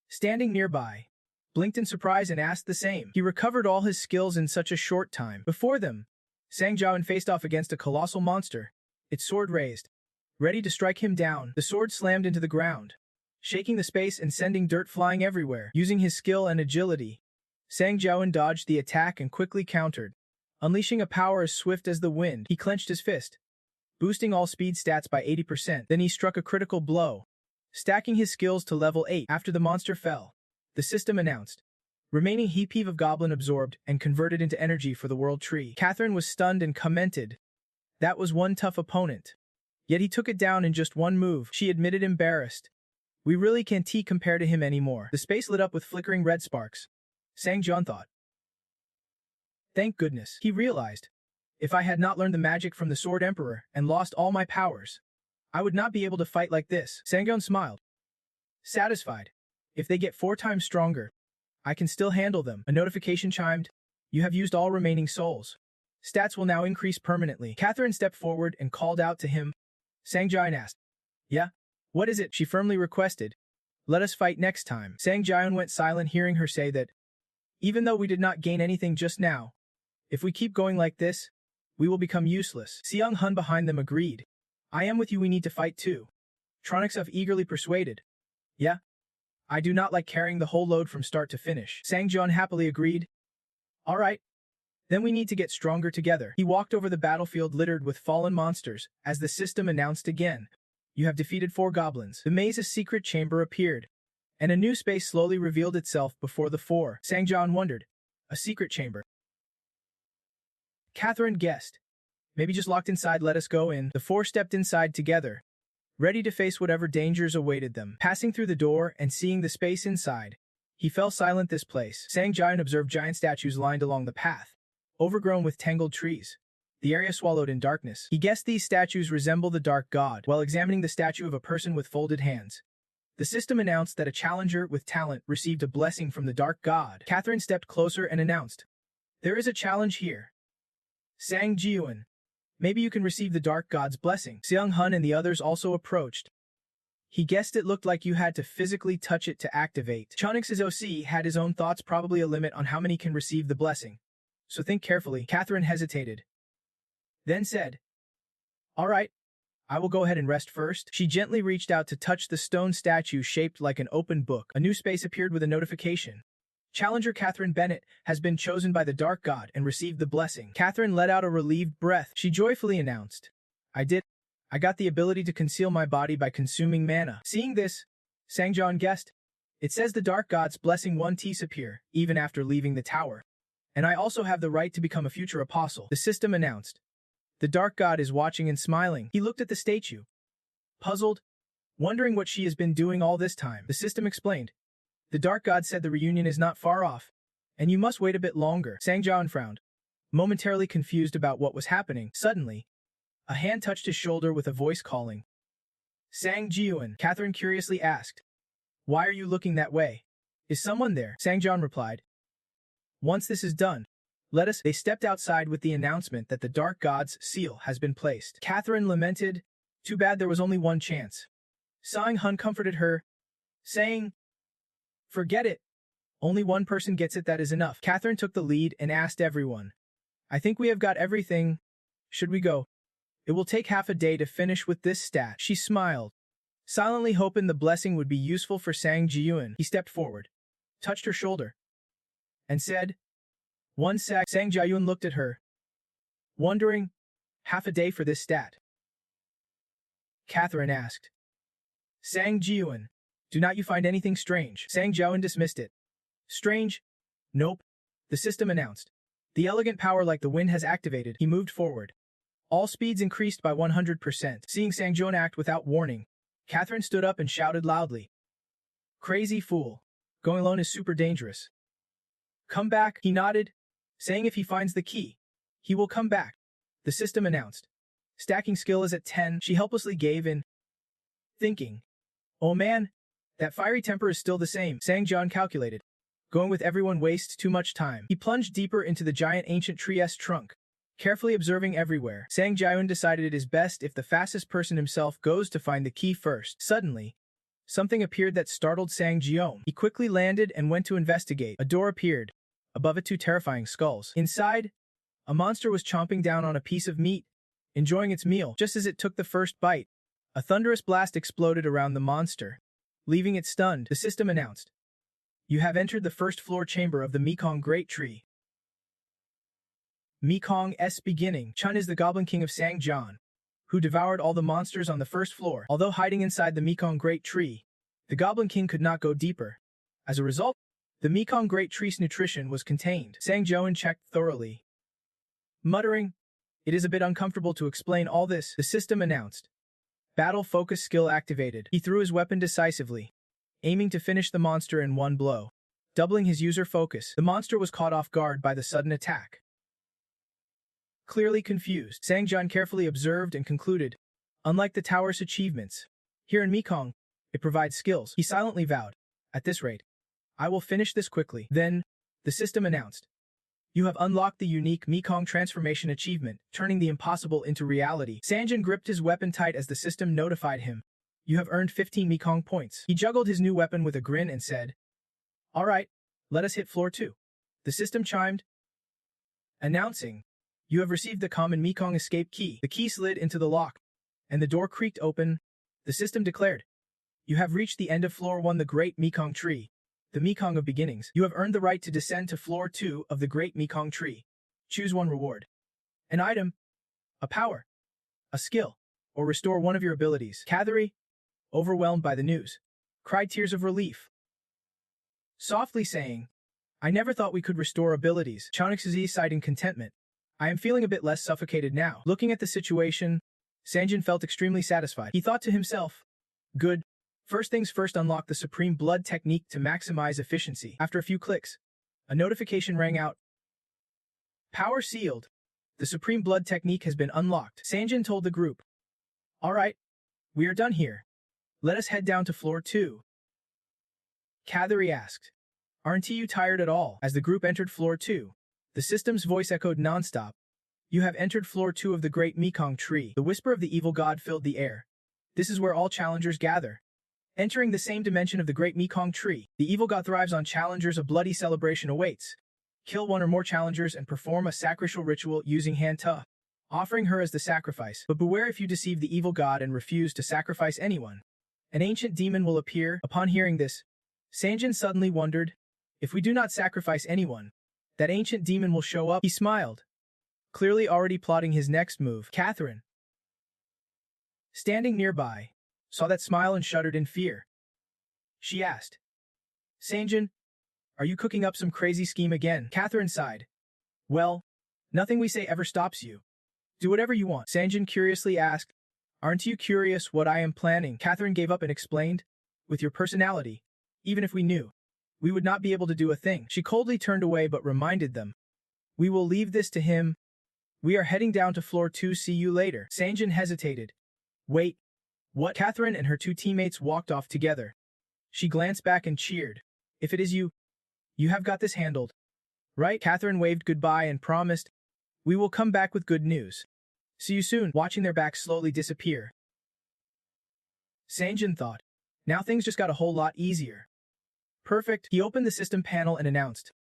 [SPEAKER 1] standing nearby, blinked in surprise and asked the same. He recovered all his skills in such a short time. Before them, Sang-ji-yeon faced off against a colossal monster, its sword raised, ready to strike him down. The sword slammed into the ground, shaking the space and sending dirt flying everywhere. Using his skill and agility, Sang-ji-yeon dodged the attack and quickly countered, unleashing a power as swift as the wind. He clenched his fist, boosting all speed stats by 80%. Then he struck a critical blow, stacking his skills to level 8. After the monster fell, the system announced, remaining heap of Goblin absorbed and converted into energy for the World Tree. Catherine was stunned and commented, that was one tough opponent. Yet he took it down in just one move. She admitted embarrassed. We really can't compare to him anymore. The space lit up with flickering red sparks. Sang-jun thought. Thank goodness. He realized, if I had not learned the magic from the Sword Emperor and lost all my powers, I would not be able to fight like this. Sang-jun smiled, satisfied. If they get 4 times stronger, I can still handle them. A notification chimed. You have used all remaining souls. Stats will now increase permanently. Catherine stepped forward and called out to him. Sang-jun asked, yeah? What is it? She firmly requested. Let us fight next time. Sang-jun went silent hearing her say that, even though we did not gain anything just now, if we keep going like this, we will become useless. Seung-hun behind them agreed. I am with you, we need to fight too. Tronicsov eagerly persuaded. Yeah? I do not like carrying the whole load from start to finish. Sang-jun happily agreed. All right. Then we need to get stronger together. He walked over the battlefield littered with fallen monsters, as the system announced again. You have defeated 4 goblins. The maze's secret chamber appeared, and a new space slowly revealed itself before the 4. Sang-jun wondered. A secret chamber. Catherine guessed. Maybe just locked inside, let us go in. The 4 stepped inside together, ready to face whatever dangers awaited them. Passing through the door and seeing the space inside, he fell silent. This place. Sang-jun observed giant statues lined along the path, overgrown with tangled trees. The area swallowed in darkness. He guessed these statues resemble the Dark God. While examining the statue of a person with folded hands, the system announced that a challenger with talent received a blessing from the Dark God. Catherine stepped closer and announced, there is a challenge here. Sang-ji-yeon, maybe you can receive the Dark God's blessing. Seung-hun and the others also approached. He guessed it looked like you had to physically touch it to activate. Chonix's OC had his own thoughts, probably a limit on how many can receive the blessing. So think carefully. Catherine hesitated, then said, all right, I will go ahead and rest first. She gently reached out to touch the stone statue shaped like an open book. A new space appeared with a notification. Challenger Catherine Bennett has been chosen by the Dark God and received the blessing. Catherine let out a relieved breath. She joyfully announced, I got the ability to conceal my body by consuming mana. Seeing this, Sang-jun guessed, It says the dark god's blessing 1Ts appear, even after leaving the tower. And I also have the right to become a future apostle, the system announced. The dark god is watching and smiling. He looked at the statue. Puzzled, wondering what she has been doing all this time. The system explained. The dark god said the reunion is not far off, and you must wait a bit longer. Sang Jiawen frowned, momentarily confused about what was happening. Suddenly, a hand touched his shoulder with a voice calling. Sang Jiawen, Catherine curiously asked. Why are you looking that way? Is someone there? Sang Jiawen replied. Once this is done, let us. They stepped outside with the announcement that the dark god's seal has been placed. Catherine lamented, too bad there was only one chance. Sang Hun comforted her, saying, forget it. Only one person gets it, that is enough. Catherine took the lead and asked everyone, I think we have got everything. Should we go? It will take half a day to finish with this stat. She smiled, silently hoping the blessing would be useful for Sang Jiawen. He stepped forward, touched her shoulder, and said, one sec. Sang Jiawen looked at her, wondering, half a day for this stat? Catherine asked. Sang Jiawen, do not you find anything strange? Sang Jiawen dismissed it. Strange? Nope. The system announced. The elegant power like the wind has activated. He moved forward. All speeds increased by 100%. Seeing Sang Jiawen act without warning, Catherine stood up and shouted loudly. Crazy fool. Going alone is super dangerous. Come back, he nodded, saying if he finds the key, he will come back. The system announced. Stacking skill is at 10. She helplessly gave in, thinking, oh man, that fiery temper is still the same. Sang Jiawen calculated. Going with everyone wastes too much time. He plunged deeper into the giant ancient tree's trunk, carefully observing everywhere. Sang Jiawen decided it is best if the fastest person himself goes to find the key first. Suddenly, something appeared that startled Sang Jiawen. He quickly landed and went to investigate. A door appeared. Above it, two terrifying skulls. Inside, a monster was chomping down on a piece of meat, enjoying its meal. Just as it took the first bite, a thunderous blast exploded around the monster, leaving it stunned. The system announced. You have entered the first floor chamber of the Mekong Great Tree. Mekong's beginning. Chun is the Goblin King of Sang Jiawen, who devoured all the monsters on the first floor. Although hiding inside the Mekong Great Tree, the Goblin King could not go deeper. As a result, the Mekong Great Tree's nutrition was contained. Sang Jiawen checked thoroughly. Muttering, it is a bit uncomfortable to explain all this, the system announced. Battle focus skill activated. He threw his weapon decisively, aiming to finish the monster in one blow. Doubling his user focus, the monster was caught off guard by the sudden attack. Clearly confused, Sang Jiawen carefully observed and concluded, unlike the tower's achievements, here in Mekong, it provides skills. He silently vowed, at this rate, I will finish this quickly. Then, the system announced. You have unlocked the unique Mekong transformation achievement, turning the impossible into reality. Sanjin gripped his weapon tight as the system notified him. You have earned 15 Mekong points. He juggled his new weapon with a grin and said, all right, let us hit floor 2. The system chimed, announcing, you have received the common Mekong escape key. The key slid into the lock, and the door creaked open. The system declared, you have reached the end of floor 1, the Great Mekong Tree, the Mekong of Beginnings. You have earned the right to descend to floor 2 of the Great Mekong Tree. Choose one reward. An item, a power, a skill, or restore one of your abilities. Catherine, overwhelmed by the news, cried tears of relief, softly saying, I never thought we could restore abilities. Chonix's sighed in contentment. I am feeling a bit less suffocated now. Looking at the situation, Sanjin felt extremely satisfied. He thought to himself, good. First things first, unlock the Supreme Blood technique to maximize efficiency. After a few clicks, a notification rang out. Power sealed. The Supreme Blood technique has been unlocked. Sanjin told the group. All right, we are done here. Let us head down to floor 2. Catherine asked, aren't you tired at all? As the group entered floor 2, the system's voice echoed nonstop. You have entered floor 2 of the Great Mekong Tree. The whisper of the evil god filled the air. This is where all challengers gather. Entering the same dimension of the Great Mekong Tree, the evil god thrives on challengers. A bloody celebration awaits. Kill one or more challengers and perform a sacrificial ritual using Hanta, offering her as the sacrifice. But beware if you deceive the evil god and refuse to sacrifice anyone. An ancient demon will appear. Upon hearing this, Sanjin suddenly wondered, if we do not sacrifice anyone, that ancient demon will show up. He smiled, clearly already plotting his next move. Catherine, standing nearby, saw that smile and shuddered in fear. She asked, Sanjin, are you cooking up some crazy scheme again? Catherine sighed. Well, nothing we say ever stops you. Do whatever you want. Sanjin curiously asked, Aren't you curious what I am planning? Catherine gave up and explained, With your personality, even if we knew, we would not be able to do a thing. She coldly turned away but reminded them, We will leave this to him. We are heading down to floor 2. See you later. Sanjin hesitated. Wait, what? Catherine and her two teammates walked off together. She glanced back and cheered. If it is you, you have got this handled. Right? Catherine waved goodbye and promised, We will come back with good news. See you soon. Watching their backs slowly disappear, Sanjin thought, Now things just got a whole lot easier. Perfect. He opened the system panel and announced,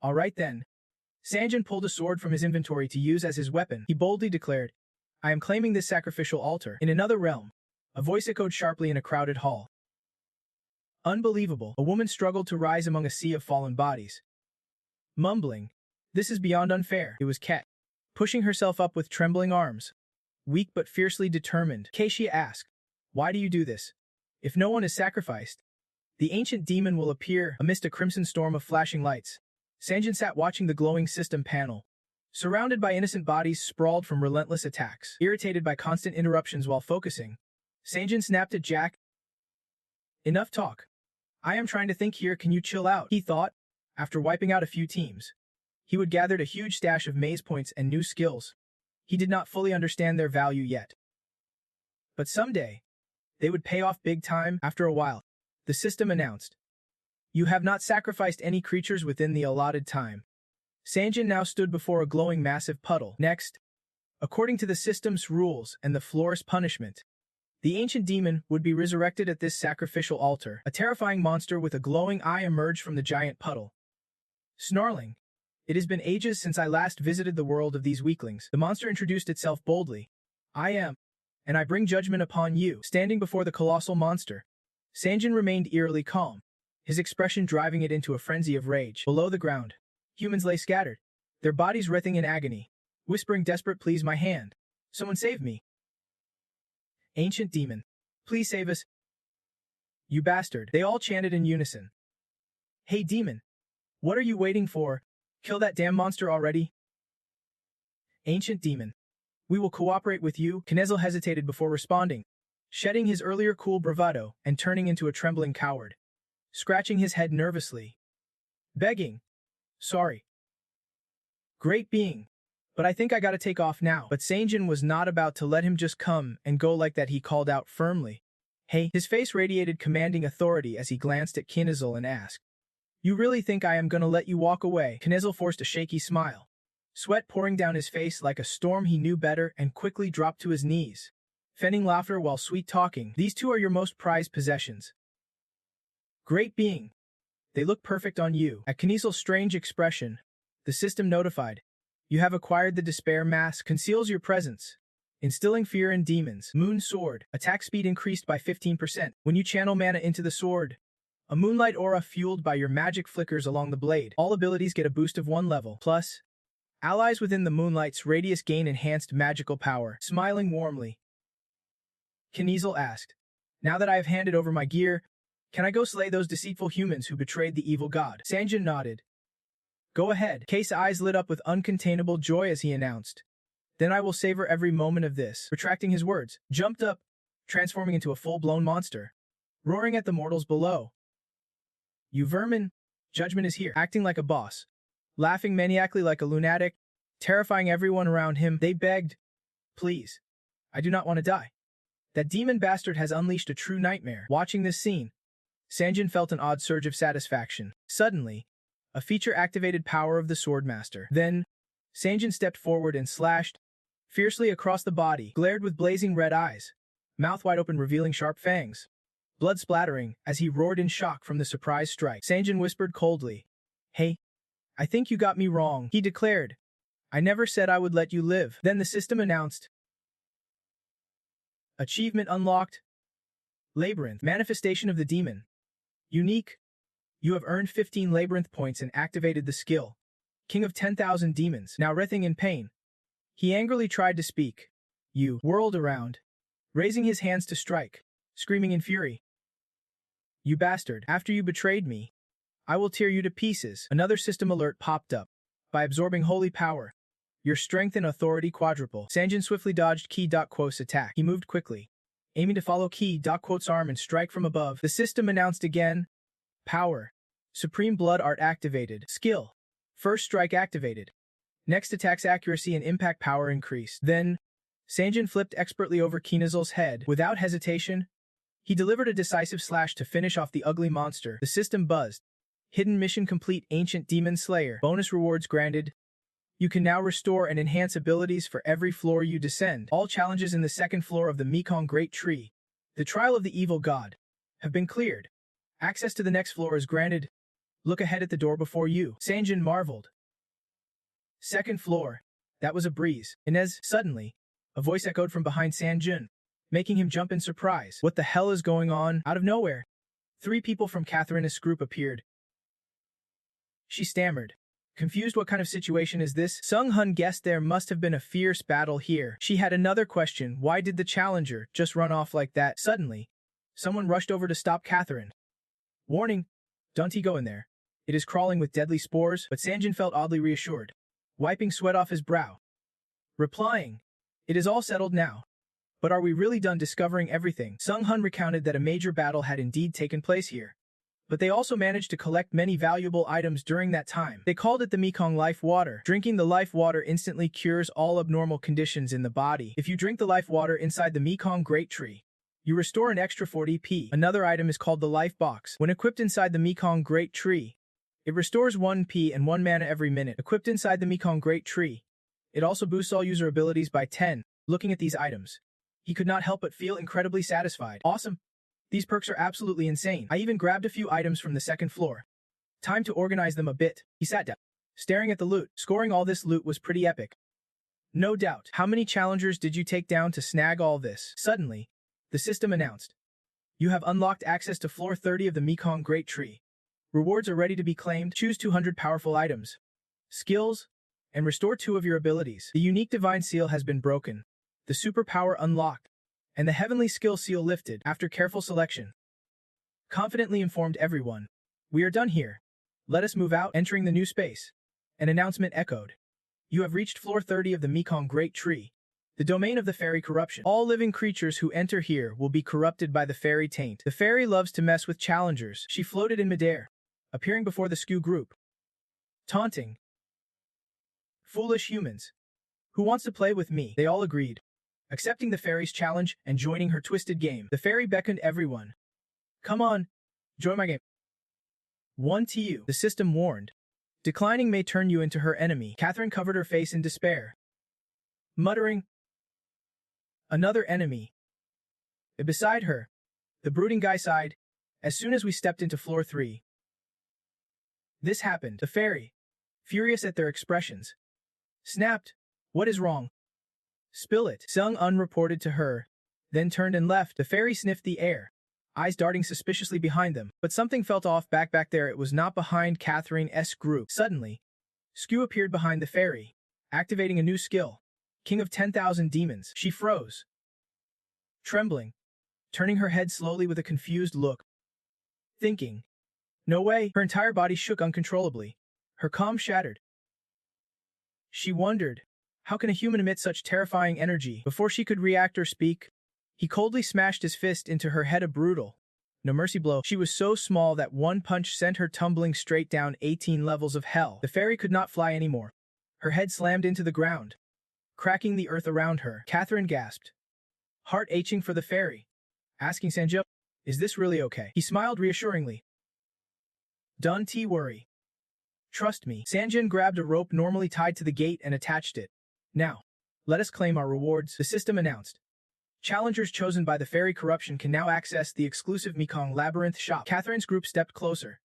[SPEAKER 1] All right then. Sanjin pulled a sword from his inventory to use as his weapon. He boldly declared, I am claiming this sacrificial altar. In another realm, a voice echoed sharply in a crowded hall. Unbelievable. A woman struggled to rise among a sea of fallen bodies. Mumbling, This is beyond unfair. It was Ket, pushing herself up with trembling arms. Weak but fiercely determined, Keishia asked, Why do you do this? If no one is sacrificed, the ancient demon will appear amidst a crimson storm of flashing lights. Sanjin sat watching the glowing system panel, surrounded by innocent bodies sprawled from relentless attacks. Irritated by constant interruptions while focusing, Sanjin snapped at Jack. Enough talk. I am trying to think here, can you chill out? He thought. After wiping out a few teams, he would gathered a huge stash of maze points and new skills. He did not fully understand their value yet, but someday, they would pay off big time. After a while, the system announced, You have not sacrificed any creatures within the allotted time. Sanjin now stood before a glowing massive puddle. Next, according to the system's rules and the floor's punishment, the ancient demon would be resurrected at this sacrificial altar. A terrifying monster with a glowing eye emerged from the giant puddle. Snarling, It has been ages since I last visited the world of these weaklings. The monster introduced itself boldly. I am, and I bring judgment upon you. Standing before the colossal monster, Sanjin remained eerily calm, his expression driving it into a frenzy of rage. Below the ground, humans lay scattered, their bodies writhing in agony, whispering desperate pleas. My hand. Someone save me. Ancient demon, please save us. You bastard. They all chanted in unison. Hey demon, what are you waiting for? Kill that damn monster already. Ancient demon, we will cooperate with you. Kinezel hesitated before responding, shedding his earlier cool bravado and turning into a trembling coward, scratching his head nervously, begging, Sorry. Great being, but I think I gotta take off now. But Sanjin was not about to let him just come and go like that. He called out firmly, Hey. His face radiated commanding authority as he glanced at Kinezel and asked, You really think I am gonna let you walk away? Kinezel forced a shaky smile, sweat pouring down his face like a storm. He knew better and quickly dropped to his knees, fending laughter while sweet-talking. These two are your most prized possessions. Great being, they look perfect on you. At Kinezel's strange expression, the system notified, You have acquired the despair mask. Conceals your presence, instilling fear in demons. Moon sword. Attack speed increased by 15%. When you channel mana into the sword, a moonlight aura fueled by your magic flickers along the blade. All abilities get a boost of 1 level. Plus, allies within the moonlight's radius gain enhanced magical power. Smiling warmly, Kinezel asked, Now that I have handed over my gear, can I go slay those deceitful humans who betrayed the evil god? Sanjin nodded. Go ahead. Kate's eyes lit up with uncontainable joy as he announced, Then I will savor every moment of this. Retracting his words, jumped up, transforming into a full-blown monster, roaring at the mortals below. You vermin, judgment is here. Acting like a boss, laughing maniacally like a lunatic, terrifying everyone around him, they begged, Please, I do not want to die. That demon bastard has unleashed a true nightmare. Watching this scene, Sanjin felt an odd surge of satisfaction. Suddenly, a feature-activated power of the Swordmaster. Then, Sanjin stepped forward and slashed fiercely across the body, glared with blazing red eyes, mouth wide open revealing sharp fangs, blood splattering as he roared in shock from the surprise strike. Sanjin whispered coldly, Hey, I think you got me wrong, he declared. I never said I would let you live. Then the system announced, Achievement unlocked. Labyrinth. Manifestation of the demon. Unique. You have earned 15 labyrinth points and activated the skill, King of 10,000 Demons. Now writhing in pain, he angrily tried to speak. You whirled around, raising his hands to strike, screaming in fury. You bastard. After you betrayed me, I will tear you to pieces. Another system alert popped up. By absorbing holy power, your strength and authority quadruple. Sanjin swiftly dodged Ki.Quo's attack. He moved quickly, aiming to follow Ki.Quo's arm and strike from above. The system announced again. Power. Supreme Blood Art activated. Skill. First strike activated. Next attack's accuracy and impact power increased. Then, Sanjin flipped expertly over Kinazul's head. Without hesitation, he delivered a decisive slash to finish off the ugly monster. The system buzzed. Hidden mission complete. Ancient Demon Slayer. Bonus rewards granted. You can now restore and enhance abilities for every floor you descend. All challenges in the second floor of the Mekong Great Tree, the Trial of the Evil God, have been cleared. Access to the next floor is granted. Look ahead at the door before you. Sanjin marveled. Second floor. That was a breeze. Inez, suddenly, a voice echoed from behind Sanjin, making him jump in surprise. What the hell is going on? Out of nowhere, 3 people from Catherine's group appeared. She stammered, confused. What kind of situation is this? Sung Hun guessed there must have been a fierce battle here. She had another question. Why did the challenger just run off like that? Suddenly, someone rushed over to stop Catherine. Warning! Don't go in there. It is crawling with deadly spores. But Sanjin felt oddly reassured, wiping sweat off his brow, replying, it is all settled now. But are we really done discovering everything? Sung Hun recounted that a major battle had indeed taken place here, but they also managed to collect many valuable items during that time. They called it the Mekong Life Water. Drinking the life water instantly cures all abnormal conditions in the body. If you drink the life water inside the Mekong Great Tree, you restore an extra 40 P. Another item is called the Life Box. When equipped inside the Mekong Great Tree, it restores 1 P and 1 mana every minute. Equipped inside the Mekong Great Tree, it also boosts all user abilities by 10. Looking at these items, he could not help but feel incredibly satisfied. Awesome. These perks are absolutely insane. I even grabbed a few items from the second floor. Time to organize them a bit. He sat down, staring at the loot. Scoring all this loot was pretty epic. No doubt. How many challengers did you take down to snag all this? Suddenly, the system announced. You have unlocked access to floor 30 of the Mekong Great Tree. Rewards are ready to be claimed. Choose 200 powerful items, skills, and restore 2 of your abilities. The unique divine seal has been broken, the superpower unlocked, and the heavenly skill seal lifted. After careful selection, confidently informed everyone, we are done here. Let us move out. Entering the new space, an announcement echoed. You have reached floor 30 of the Mekong Great Tree, the domain of the fairy corruption. All living creatures who enter here will be corrupted by the fairy taint. The fairy loves to mess with challengers. She floated in midair, appearing before the SKU group, taunting. Foolish humans. Who wants to play with me? They all agreed, accepting the fairy's challenge and joining her twisted game. The fairy beckoned everyone. Come on, join my game. 1 TU, the system warned. Declining may turn you into her enemy. Catherine covered her face in despair, muttering, another enemy. Beside her, the brooding guy sighed, as soon as we stepped into floor 3. This happened. The fairy, furious at their expressions, snapped, what is wrong? Spill it. Sung Un reported to her, then turned and left. The fairy sniffed the air, eyes darting suspiciously behind them. But something felt off back there. It was not behind Catherine's group. Suddenly, SKU appeared behind the fairy, activating a new skill, King of 10,000 Demons. She froze, trembling, turning her head slowly with a confused look, thinking, no way. Her entire body shook uncontrollably, her calm shattered. She wondered, how can a human emit such terrifying energy? Before she could react or speak, he coldly smashed his fist into her head, a brutal, no mercy blow. She was so small that one punch sent her tumbling straight down 18 levels of hell. The fairy could not fly anymore. Her head slammed into the ground, cracking the earth around her. Catherine gasped, heart aching for the fairy, asking Sanjo, is this really okay? He smiled reassuringly. Don't worry. Trust me. Sanjin grabbed a rope normally tied to the gate and attached it. Now, let us claim our rewards, the system announced. Challengers chosen by the fairy corruption can now access the exclusive Mekong Labyrinth shop. Catherine's group stepped closer,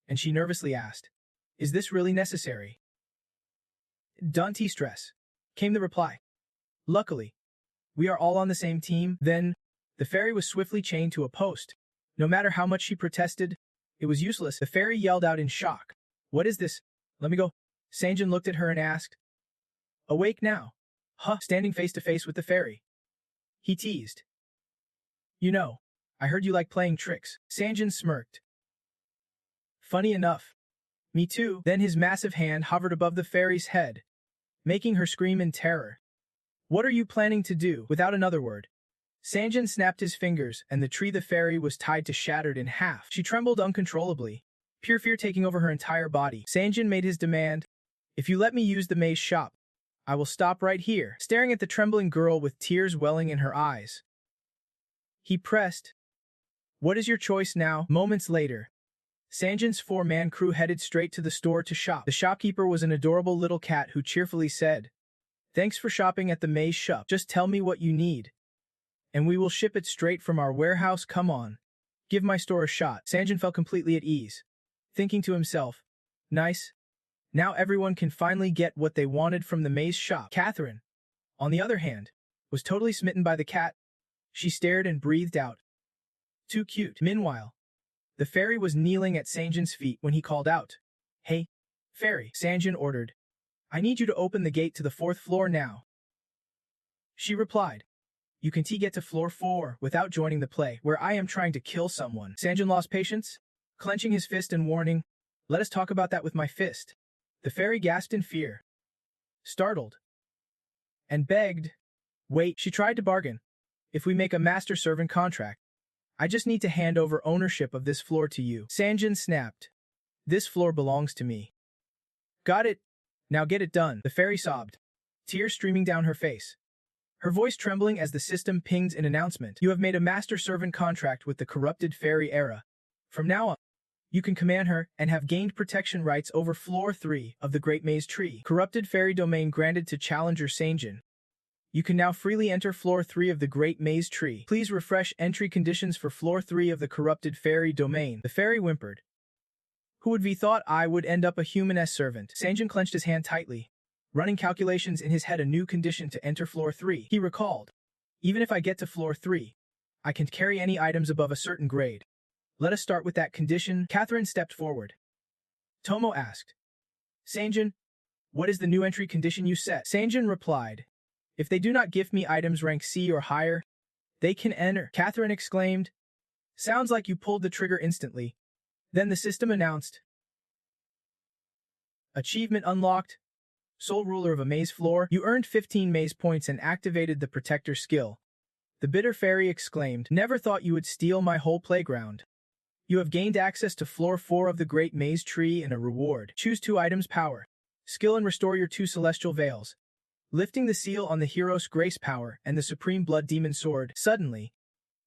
[SPEAKER 1] and she nervously asked, is this really necessary? Don't stress, came the reply. Luckily, we are all on the same team. Then, the fairy was swiftly chained to a post. No matter how much she protested, it was useless. The fairy yelled out in shock. What is this? Let me go. Sanjin looked at her and asked, awake now? Huh? Standing face to face with the fairy, he teased. You know, I heard you like playing tricks. Sanjin smirked. Funny enough. Me too. Then his massive hand hovered above the fairy's head, making her scream in terror. What are you planning to do? Without another word, Sanjin snapped his fingers, and the tree the fairy was tied to shattered in half. She trembled uncontrollably, pure fear taking over her entire body. Sanjin made his demand. If you let me use the maze shop, I will stop right here, staring at the trembling girl with tears welling in her eyes. He pressed. What is your choice now? Moments later, Sanjin's four-man crew headed straight to the store to shop. The shopkeeper was an adorable little cat who cheerfully said, Thanks for shopping at the maze shop. Just tell me what you need, and we will ship it straight from our warehouse. Come on, give my store a shot. Sanjin felt completely at ease, thinking to himself, Nice. Now everyone can finally get what they wanted from the maze shop. Catherine, on the other hand, was totally smitten by the cat. She stared and breathed out. Too cute. Meanwhile, the fairy was kneeling at Sanjin's feet when he called out. Hey, fairy, Sanjin ordered. I need you to open the gate to the 4th floor now. She replied. You can get to floor 4 without joining the play where I am trying to kill someone. Sanjin lost patience, clenching his fist and warning, Let us talk about that with my fist. The fairy gasped in fear, startled, and begged. Wait, she tried to bargain. If we make a master-servant contract, I just need to hand over ownership of this floor to you. Sanjin snapped. This floor belongs to me. Got it? Now get it done. The fairy sobbed, tears streaming down her face, her voice trembling as the system pinged an announcement. You have made a master-servant contract with the corrupted fairy era. From now on, you can command her and have gained protection rights over floor 3 of the Great Maze Tree. Corrupted fairy domain granted to challenger Sanjin. You can now freely enter floor 3 of the Great Maze Tree. Please refresh entry conditions for floor 3 of the corrupted fairy domain. The fairy whimpered. Who would be thought I would end up a human servant? Sanjin clenched his hand tightly, running calculations in his head. A new condition to enter floor 3. He recalled. Even if I get to floor 3, I can carry any items above a certain grade. Let us start with that condition. Catherine stepped forward. Tomo asked. Sanjin, what is the new entry condition you set? Sanjin replied. If they do not give me items rank C or higher, they can enter. Catherine exclaimed. Sounds like you pulled the trigger instantly. Then the system announced. Achievement unlocked. Sole ruler of a maze floor. You earned 15 maze points and activated the protector skill. The bitter fairy exclaimed. Never thought you would steal my whole playground. You have gained access to floor 4 of the Great Maze Tree and a reward. Choose 2 items power, skill, and restore your 2 celestial veils, lifting the seal on the hero's grace power and the Supreme Blood Demon Sword. Suddenly,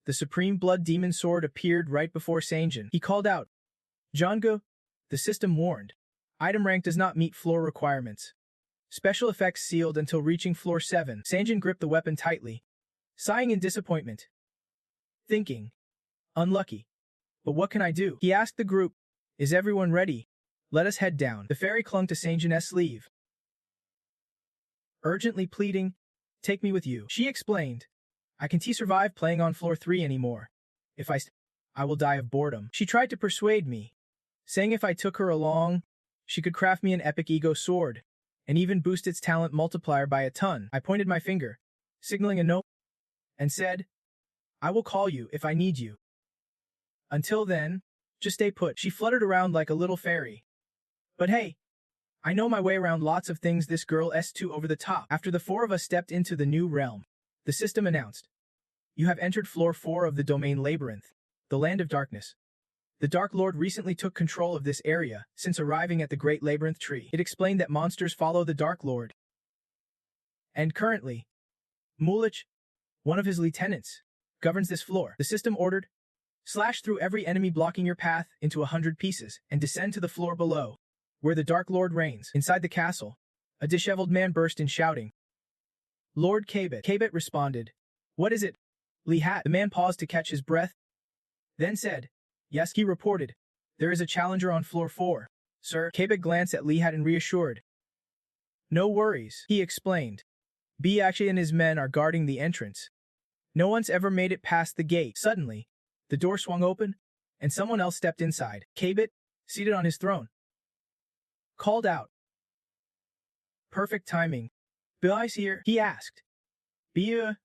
[SPEAKER 1] the Supreme Blood Demon Sword appeared right before Sanjin. He called out, Jongo, the system warned. Item rank does not meet floor requirements. Special effects sealed until reaching floor 7. Sanjin gripped the weapon tightly, sighing in disappointment. Thinking, unlucky. But what can I do? He asked the group. Is everyone ready? Let us head down. The fairy clung to Sanjin's sleeve, urgently pleading, Take me with you. She explained. I can't survive playing on floor 3 anymore. If I will die of boredom. She tried to persuade me, saying if I took her along, she could craft me an epic ego sword, and even boost its talent multiplier by a ton. I pointed my finger, signaling a no, and said, I will call you if I need you. Until then, just stay put. She fluttered around like a little fairy. But hey, I know my way around lots of things. This girl is too over the top. After the 4 of us stepped into the new realm, the system announced. You have entered floor 4 of the domain Labyrinth, the Land of Darkness. The Dark Lord recently took control of this area since arriving at the Great Labyrinth Tree. It explained that monsters follow the Dark Lord. And currently, Mulich, one of his lieutenants, governs this floor. The system ordered. Slash through every enemy blocking your path into 100 pieces and descend to the floor below, where the Dark Lord reigns. Inside the castle, a disheveled man burst in shouting. Lord Kabet. Kabet responded. What is it? Lee Hat. The man paused to catch his breath, then said, Yes, he reported. There is a challenger on floor 4. Sir. Kabet glanced at Lee Hat and reassured. No worries, he explained. Biachi and his men are guarding the entrance. No one's ever made it past the gate. Suddenly, the door swung open, and someone else stepped inside. Kabet, seated on his throne, called out. Perfect timing. Biai's here, he asked. Bia,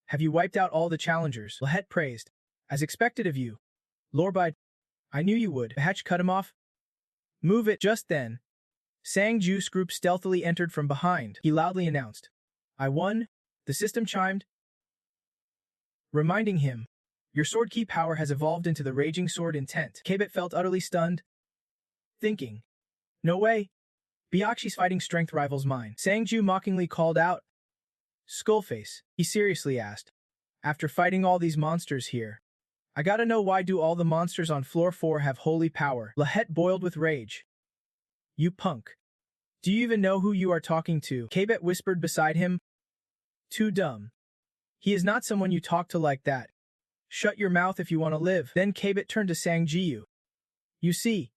[SPEAKER 1] have you wiped out all the challengers? Lahet praised. As expected of you. Lorbide, I knew you would. Hatch cut him off. Move it. Just then, Sang-Ju's group stealthily entered from behind. He loudly announced, I won. The system chimed, reminding him, your sword key power has evolved into the raging sword intent. Kabet felt utterly stunned, thinking, no way. Byakushi's fighting strength rivals mine. Sang-Ju mockingly called out, Skullface, he seriously asked, after fighting all these monsters here, I gotta know why do all the monsters on floor 4 have holy power? Lahet boiled with rage. You punk. Do you even know who you are talking to? Kabet whispered beside him. Too dumb. He is not someone you talk to like that. Shut your mouth if you want to live. Then Kabet turned to Sang-Ju. You see,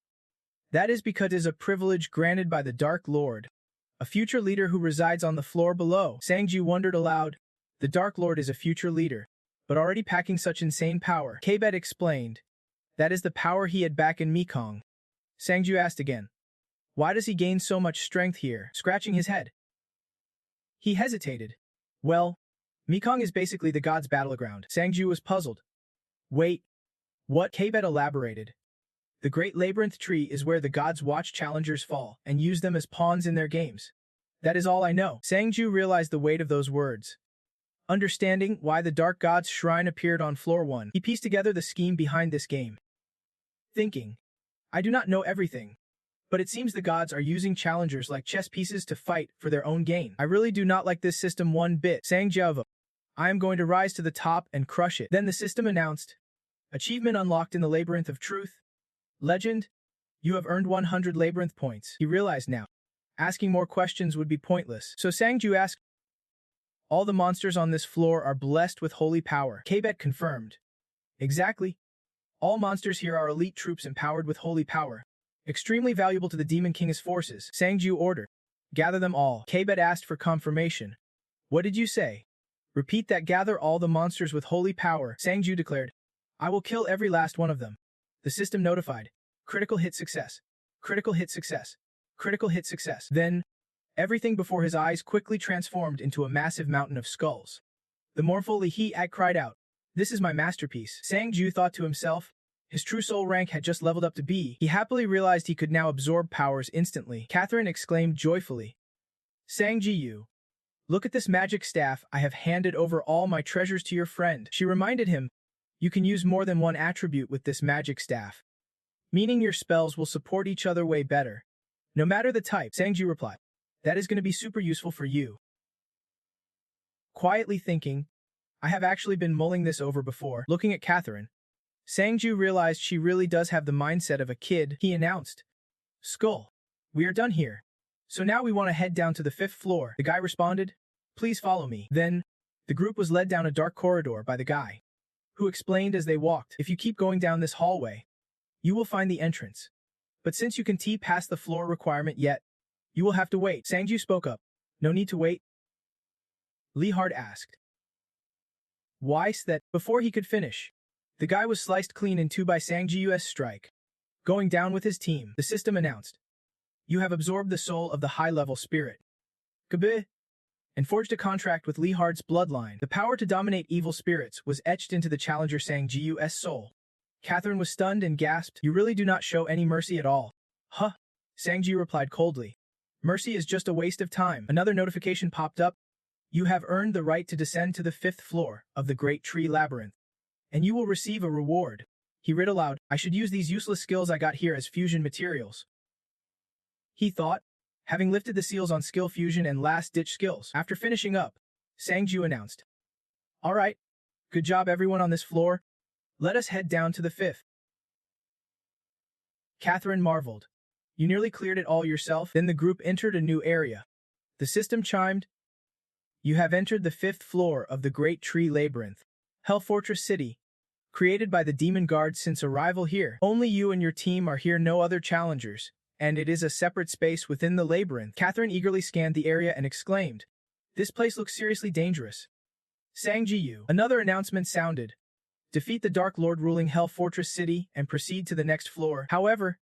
[SPEAKER 1] that is because it is a privilege granted by the Dark Lord, a future leader who resides on the floor below. Sang-Ju wondered aloud. The Dark Lord is a future leader, but already packing such insane power. Kabet explained. That is the power he had back in Mekong. Sang-Ju asked again. Why does he gain so much strength here? Scratching his head. He hesitated. Well, Mekong is basically the gods' battleground. Sang-Ju was puzzled. Wait. What? Kabet elaborated. The Great Labyrinth Tree is where the gods watch challengers fall and use them as pawns in their games. That is all I know. Sang-Ju realized the weight of those words. Understanding why the Dark God's shrine appeared on floor 1, he pieced together the scheme behind this game. Thinking, I do not know everything, but it seems the gods are using challengers like chess pieces to fight for their own gain. I really do not like this system one bit. Sang-Ju, I am going to rise to the top and crush it. Then the system announced, achievement unlocked in the Labyrinth of Truth. Legend, you have earned 100 Labyrinth points. He realized now, asking more questions would be pointless. So Sang-Ju asked, all the monsters on this floor are blessed with holy power. Kabet confirmed. Exactly. All monsters here are elite troops empowered with holy power, extremely valuable to the Demon King's forces. Sang-Ju ordered, gather them all. Kabet asked for confirmation. What did you say? Repeat that. Gather all the monsters with holy power. Sang-Ju declared, I will kill every last one of them. The system notified. Critical hit success. Critical hit success. Critical hit success. Then, everything before his eyes quickly transformed into a massive mountain of skulls. The mournfully he cried out, this is my masterpiece. Sang-Ju thought to himself. His true soul rank had just leveled up to B. He happily realized he could now absorb powers instantly. Catherine exclaimed joyfully. Sang-Ju, look at this magic staff. I have handed over all my treasures to your friend. She reminded him, you can use more than one attribute with this magic staff, meaning your spells will support each other way better, no matter the type. Sang-Ju replied, that is going to be super useful for you. Quietly thinking, I have actually been mulling this over before. Looking at Catherine, Sang-Ju realized she really does have the mindset of a kid. He announced, Skull, we are done here. So now we want to head down to the 5th floor. The guy responded, please follow me. Then, the group was led down a dark corridor by the guy, who explained as they walked, if you keep going down this hallway, you will find the entrance. But since you can tee past the floor requirement yet, you will have to wait. Sang-Ju spoke up. No need to wait. Lee Hard asked. Why's that? Before he could finish, the guy was sliced clean in two by Sang-Ju's strike. Going down with his team, the system announced. You have absorbed the soul of the high-level spirit. Kabeh! And forged a contract with Lee Hard's bloodline. The power to dominate evil spirits was etched into the challenger Sang-Ju's soul. Catherine was stunned and gasped, you really do not show any mercy at all. Huh? Sang-Ju replied coldly. Mercy is just a waste of time. Another notification popped up. You have earned the right to descend to the 5th floor of the Great Tree Labyrinth, and you will receive a reward. He read aloud, I should use these useless skills I got here as fusion materials. He thought, having lifted the seals on skill fusion and last-ditch skills. After finishing up, Sang-Ju announced, all right, good job everyone on this floor. Let us head down to the 5th. Catherine marveled. You nearly cleared it all yourself. Then the group entered a new area. The system chimed. You have entered the 5th floor of the Great Tree Labyrinth, Hell Fortress City, created by the Demon Guard since arrival here. Only you and your team are here, no other challengers, and it is a separate space within the labyrinth. Catherine eagerly scanned the area and exclaimed, this place looks seriously dangerous. Sang-Ju. Another announcement sounded. Defeat the Dark Lord ruling Hell Fortress City and proceed to the next floor. However,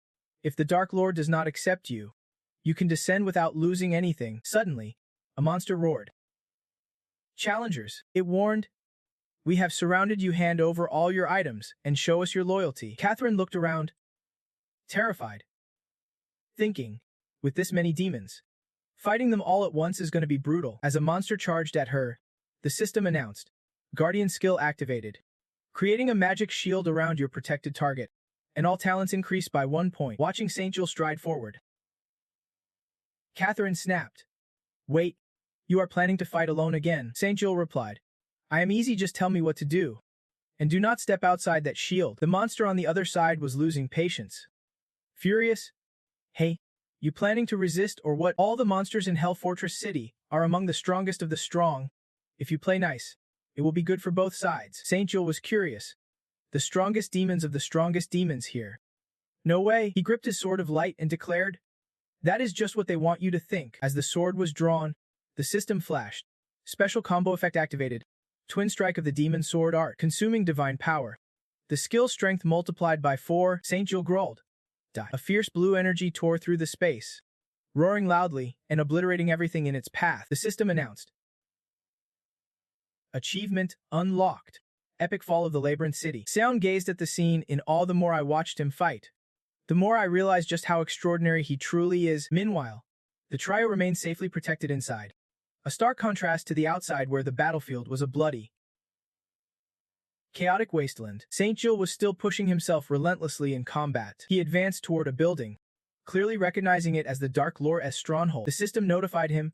[SPEAKER 1] if the Dark Lord does not accept you, you can descend without losing anything. Suddenly, a monster roared. Challengers, it warned. We have surrounded you. Hand over all your items and show us your loyalty. Catherine looked around, terrified, thinking, with this many demons, fighting them all at once is going to be brutal. As a monster charged at her, the system announced, Guardian skill activated, creating a magic shield around your protected target, and all talents increased by 1 point. Watching St. Jill stride forward, Catherine snapped, Wait, you are planning to fight alone again? St. Jill replied, I am easy, just tell me what to do. And do not step outside that shield. The monster on the other side was losing patience. Furious, Hey, you planning to resist or what? All the monsters in Hell Fortress City are among the strongest of the strong. If you play nice, it will be good for both sides. St. Jill was curious. The strongest demons of the strongest demons here. No way. He gripped his sword of light and declared, That is just what they want you to think. As the sword was drawn, the system flashed. Special combo effect activated. Twin strike of the demon sword art, consuming divine power. The skill strength multiplied by 4. St. Jill growled. A fierce blue energy tore through the space, roaring loudly and obliterating everything in its path. The system announced, Achievement unlocked. Epic fall of the Labyrinth City. Sound gazed at the scene in awe. The more I watched him fight, the more I realized just how extraordinary he truly is. Meanwhile, the trio remained safely protected inside. A stark contrast to the outside where the battlefield was a bloody, chaotic wasteland. St. Jill was still pushing himself relentlessly in combat. He advanced toward a building, clearly recognizing it as the Dark Lord's stronghold. The system notified him,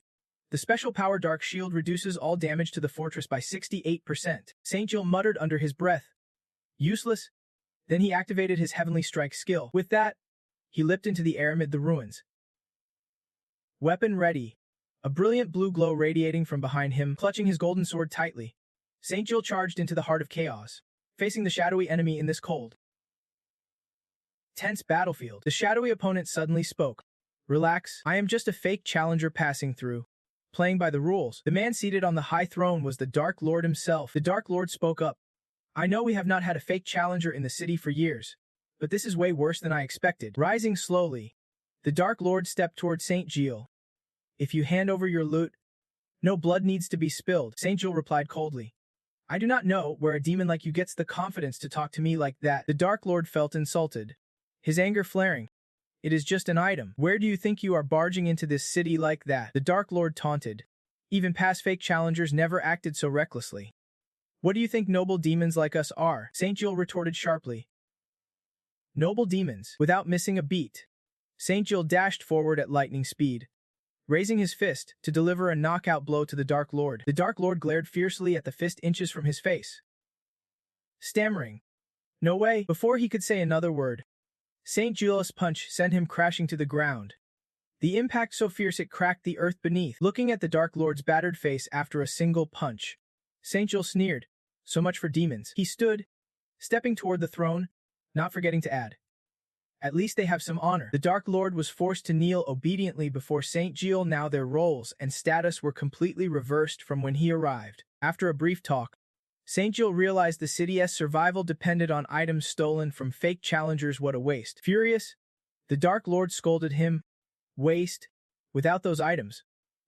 [SPEAKER 1] The special power Dark Shield reduces all damage to the fortress by 68%. St. Jill muttered under his breath, Useless. Then he activated his Heavenly Strike skill. With that, he leapt into the air amid the ruins. Weapon ready. A brilliant blue glow radiating from behind him, clutching his golden sword tightly. St. Jill charged into the heart of chaos, facing the shadowy enemy in this cold, tense battlefield. The shadowy opponent suddenly spoke. Relax, I am just a fake challenger passing through, playing by the rules. The man seated on the high throne was the Dark Lord himself. The Dark Lord spoke up. I know we have not had a fake challenger in the city for years, but this is way worse than I expected. Rising slowly, the Dark Lord stepped toward St. Jill. If you hand over your loot, no blood needs to be spilled. St. Jill replied coldly. I do not know where a demon like you gets the confidence to talk to me like that. The Dark Lord felt insulted, his anger flaring. It is just an item. Where do you think you are barging into this city like that? The Dark Lord taunted. Even past fake challengers never acted so recklessly. What do you think noble demons like us are? St. Jill retorted sharply. Noble demons. Without missing a beat, St. Jill dashed forward at lightning speed, raising his fist to deliver a knockout blow to the Dark Lord. The Dark Lord glared fiercely at the fist inches from his face, stammering, No way. Before he could say another word, St. Jill's punch sent him crashing to the ground. The impact so fierce it cracked the earth beneath. Looking at the Dark Lord's battered face after a single punch, St. Jill sneered. So much for demons. He stood, stepping toward the throne, not forgetting to add, At least they have some honor. The Dark Lord was forced to kneel obediently before St. Jill. Now their roles and status were completely reversed from when he arrived. After a brief talk, St. Jill realized the city's survival depended on items stolen from fake challengers. What a waste. Furious, the Dark Lord scolded him. Waste? Without those items,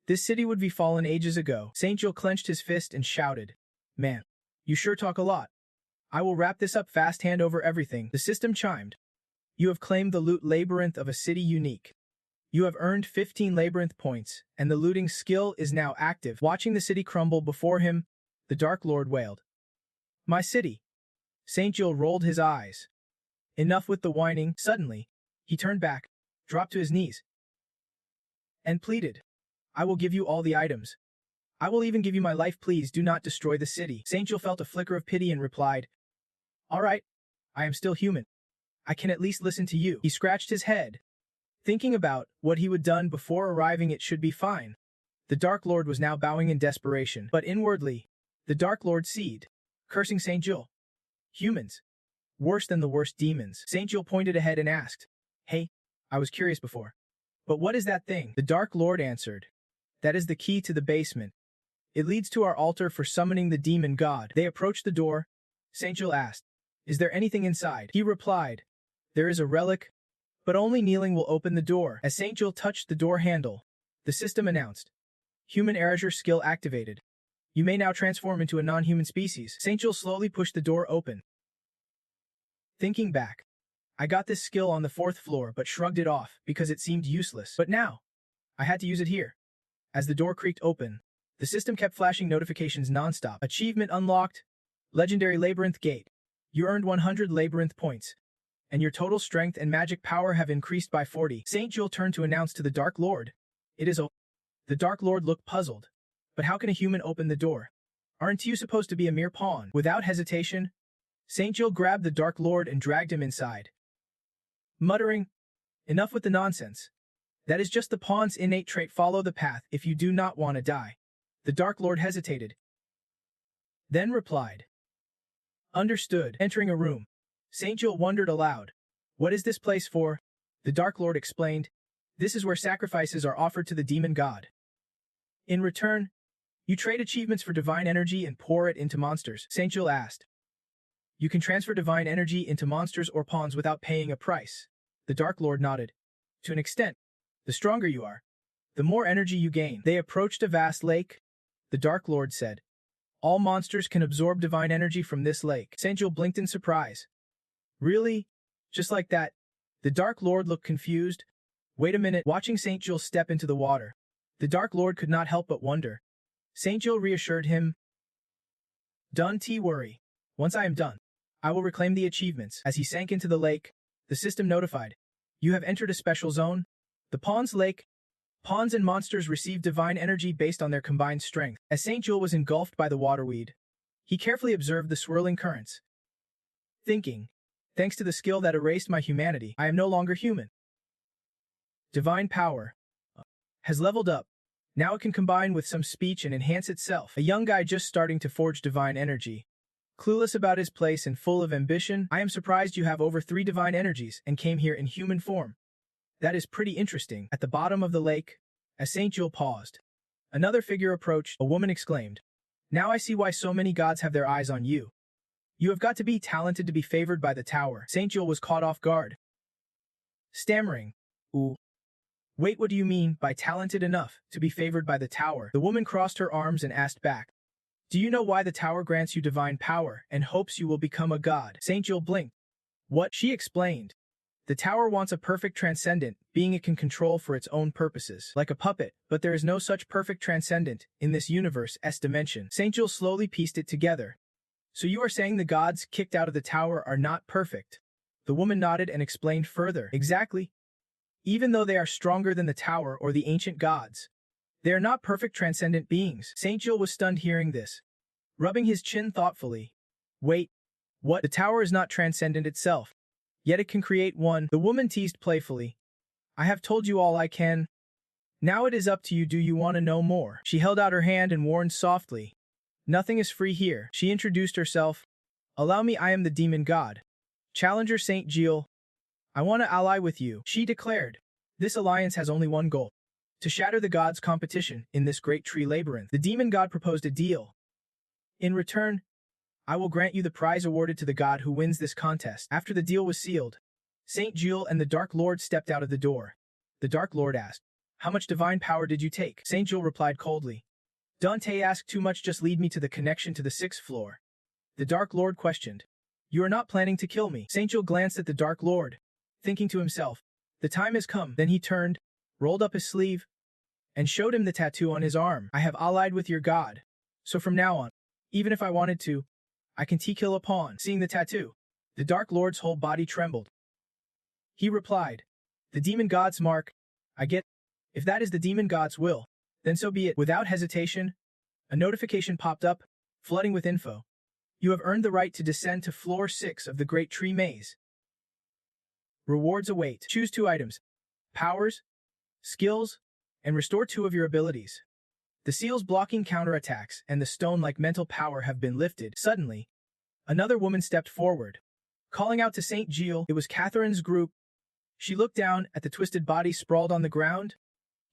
[SPEAKER 1] this city would be fallen ages ago. St. Jill clenched his fist and shouted, Man, you sure talk a lot. I will wrap this up fast. Hand over everything. The system chimed. You have claimed the loot labyrinth of a city unique. You have earned 15 labyrinth points, and the looting skill is now active. Watching the city crumble before him, the Dark Lord wailed. My city. St. Jill rolled his eyes. Enough with the whining. Suddenly, he turned back, dropped to his knees, and pleaded. I will give you all the items. I will even give you my life. Please do not destroy the city. St. Jill felt a flicker of pity and replied, All right, I am still human. I can at least listen to you. He scratched his head, thinking about what he would done before arriving. It should be fine. The Dark Lord was now bowing in desperation, but inwardly, the Dark Lord seethed, cursing St. Jill. Humans. Worse than the worst demons. St. Jill pointed ahead and asked, Hey, I was curious before, but what is that thing? The Dark Lord answered, That is the key to the basement. It leads to our altar for summoning the demon god. They approached the door. St. Jill asked, Is there anything inside? He replied, There is a relic, but only kneeling will open the door. As St. Jill touched the door handle, the system announced, Human Erasure skill activated. You may now transform into a non-human species. St. Jill slowly pushed the door open. Thinking back, I got this skill on the 4th floor but shrugged it off because it seemed useless. But now, I had to use it here. As the door creaked open, the system kept flashing notifications non-stop. Achievement unlocked. Legendary Labyrinth Gate. You earned 100 Labyrinth points, and your total strength and magic power have increased by 40. St. Jill turned to announce to the Dark Lord. It is a... The Dark Lord looked puzzled. But how can a human open the door? Aren't you supposed to be a mere pawn? Without hesitation, St. Jill grabbed the Dark Lord and dragged him inside. Muttering, enough with the nonsense. That is just the pawn's innate trait. Follow the path if you do not want to die. The Dark Lord hesitated, then replied. Understood. Entering a room, St. Jill wondered aloud. What is this place for? The Dark Lord explained. This is where sacrifices are offered to the demon god. In return, you trade achievements for divine energy and pour it into monsters. St. Jill asked. You can transfer divine energy into monsters or pawns without paying a price. The Dark Lord nodded. To an extent, the stronger you are, the more energy you gain. They approached a vast lake. The Dark Lord said. All monsters can absorb divine energy from this lake. St. Jill blinked in surprise. Really? Just like that? The Dark Lord looked confused. Wait a minute. Watching St. Jill step into the water, the Dark Lord could not help but wonder. St. Jill reassured him. Don't worry. Once I am done, I will reclaim the achievements. As he sank into the lake, the system notified. You have entered a special zone. The Pawns Lake. Pawns and monsters receive divine energy based on their combined strength. As St. Jill was engulfed by the waterweed, he carefully observed the swirling currents. Thinking, thanks to the skill that erased my humanity, I am no longer human. Divine power has leveled up. Now it can combine with some speech and enhance itself. A young guy just starting to forge divine energy. Clueless about his place and full of ambition, I am surprised you have over 3 divine energies and came here in human form. That is pretty interesting. At the bottom of the lake, as St. Jill paused, another figure approached. A woman exclaimed, Now I see why so many gods have their eyes on you. You have got to be talented to be favored by the tower. St. Jill was caught off guard. Stammering, Ooh. Wait, what do you mean by talented enough to be favored by the tower? The woman crossed her arms and asked back. Do you know why the tower grants you divine power and hopes you will become a god? St. Jill blinked. What? She explained. The tower wants a perfect transcendent, being it can control for its own purposes, like a puppet, but there is no such perfect transcendent in this universe's dimension. St. Jill slowly pieced it together. So you are saying the gods kicked out of the tower are not perfect? The woman nodded and explained further. Exactly. Even though they are stronger than the tower or the ancient gods, they are not perfect transcendent beings. St. Jill was stunned hearing this, rubbing his chin thoughtfully. Wait, what? The tower is not transcendent itself, yet it can create one. The woman teased playfully. I have told you all I can. Now it is up to you. Do you want to know more? She held out her hand and warned softly. Nothing is free here. She introduced herself. Allow me, I am the demon god. Challenger St. Jill. I want to ally with you, she declared. This alliance has only one goal. To shatter the gods' competition in this great tree labyrinth. The demon god proposed a deal. In return, I will grant you the prize awarded to the god who wins this contest. After the deal was sealed, St. Jill and the Dark Lord stepped out of the door. The Dark Lord asked, How much divine power did you take? St. Jill replied coldly. Dante asked too much, just lead me to the connection to the 6th floor. The Dark Lord questioned. You are not planning to kill me? St. Jill glanced at the Dark Lord, thinking to himself, the time has come. Then he turned, rolled up his sleeve, and showed him the tattoo on his arm. I have allied with your god. So from now on, even if I wanted to, I can kill a pawn. Seeing the tattoo, the Dark Lord's whole body trembled. He replied, The demon god's mark. I get. If that is the demon god's will, then so be it. Without hesitation, a notification popped up, flooding with info. You have earned the right to descend to floor 6 of the Great Tree Maze. Rewards await. Choose 2 items. Powers, skills, and restore 2 of your abilities. The seals blocking counterattacks and the stone-like mental power have been lifted. Suddenly, another woman stepped forward. Calling out to St. Jill, it was Catherine's group. She looked down at the twisted body sprawled on the ground.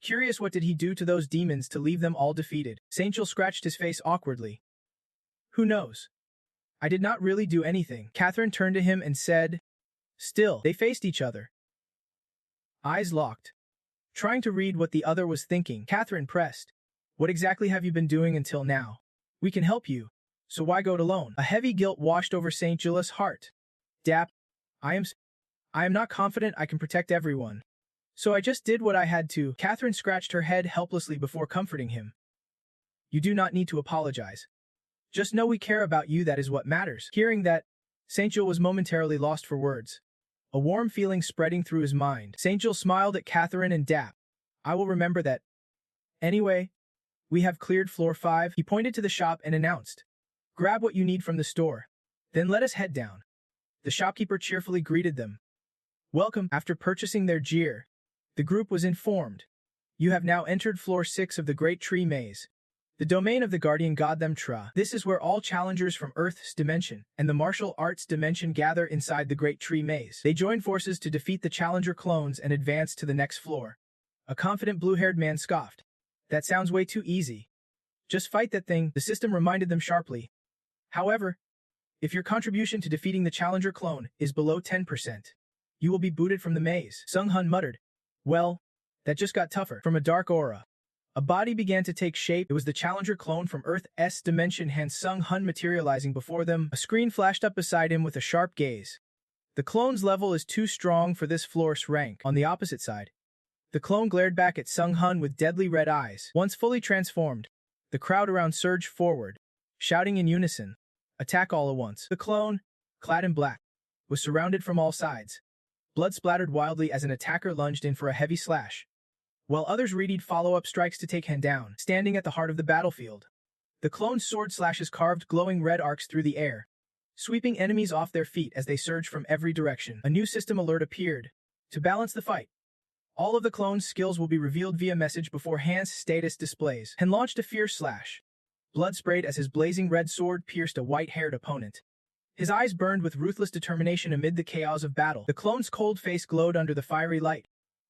[SPEAKER 1] Curious, what did he do to those demons to leave them all defeated? St. Jill scratched his face awkwardly. Who knows? I did not really do anything. Catherine turned to him and said. Still, they faced each other. Eyes locked. Trying to read what the other was thinking, Catherine pressed. What exactly have you been doing until now? We can help you, so why go it alone? A heavy guilt washed over St. Julius' heart. Dap, I am not confident I can protect everyone. So I just did what I had to. Catherine scratched her head helplessly before comforting him. You do not need to apologize. Just know we care about you, that is what matters. Hearing that, St. Jules was momentarily lost for words. A warm feeling spreading through his mind. St. Jules smiled at Catherine and Dap. I will remember that. Anyway, we have cleared floor 5. He pointed to the shop and announced. Grab what you need from the store. Then let us head down. The shopkeeper cheerfully greeted them. Welcome. After purchasing their gear, the group was informed. You have now entered floor 6 of the Great Tree Maze. The domain of the guardian god Tra. This is where all challengers from Earth's dimension and the martial arts dimension gather inside the Great Tree Maze. They join forces to defeat the challenger clones and advance to the next floor. A confident blue-haired man scoffed. That sounds way too easy. Just fight that thing, the system reminded them sharply. However, if your contribution to defeating the challenger clone is below 10%, you will be booted from the maze. Sung Hun muttered. Well, that just got tougher. From a dark aura, a body began to take shape. It was the challenger clone from Earth's dimension, hence Sung Hun materializing before them. A screen flashed up beside him with a sharp gaze. The clone's level is too strong for this floor's rank. On the opposite side, the clone glared back at Sung Hun with deadly red eyes. Once fully transformed, the crowd around surged forward, shouting in unison, attack all at once. The clone, clad in black, was surrounded from all sides. Blood splattered wildly as an attacker lunged in for a heavy slash, while others readied follow-up strikes to take him down. Standing at the heart of the battlefield, the clone's sword slashes carved glowing red arcs through the air, sweeping enemies off their feet as they surged from every direction. A new system alert appeared. To balance the fight, all of the clone's skills will be revealed via message before Han's status displays. Han launched a fierce slash. Blood sprayed as his blazing red sword pierced a white-haired opponent. His eyes burned with ruthless determination amid the chaos of battle. The clone's cold face glowed under the fiery light,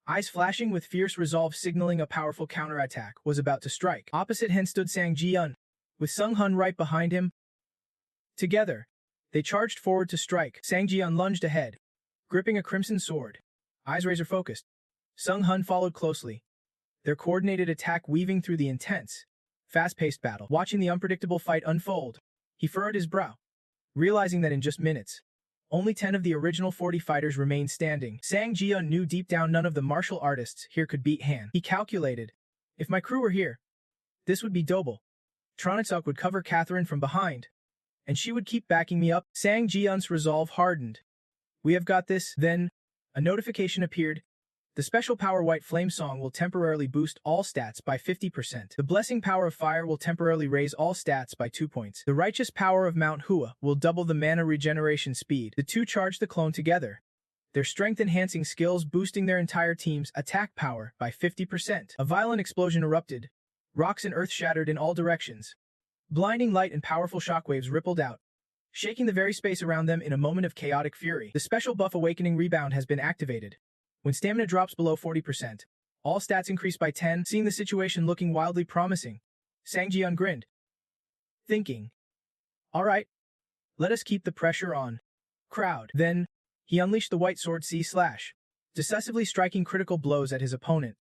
[SPEAKER 1] eyes flashing with fierce resolve, signaling a powerful counterattack was about to strike. Opposite Han stood Sang Ji-un, with Sung Hun right behind him. Together, they charged forward to strike. Sang Ji-un lunged ahead, gripping a crimson sword, eyes razor-focused. Sung Hun followed closely, their coordinated attack weaving through the intense, fast-paced battle. Watching the unpredictable fight unfold, he furrowed his brow, realizing that in just minutes, only 10 of the original 40 fighters remained standing. Sang Ji-un knew deep down none of the martial artists here could beat Han. He calculated, if my crew were here, this would be double. Tronitsuk would cover Catherine from behind, and she would keep backing me up. Sang Ji-un's resolve hardened. We have got this. Then, a notification appeared. The special power White Flame Song will temporarily boost all stats by 50%. The Blessing Power of Fire will temporarily raise all stats by 2 points. The Righteous Power of Mount Hua will double the mana regeneration speed. The two charge the clone together, their strength-enhancing skills boosting their entire team's attack power by 50%. A violent explosion erupted. Rocks and earth shattered in all directions. Blinding light and powerful shockwaves rippled out, shaking the very space around them in a moment of chaotic fury. The special buff Awakening Rebound has been activated. When stamina drops below 40%, all stats increase by 10. Seeing the situation looking wildly promising, Sang Ji-un grinned, thinking, alright, let us keep the pressure on. Crowd. Then, he unleashed the White Sword C/slash, decisively striking critical blows at his opponent.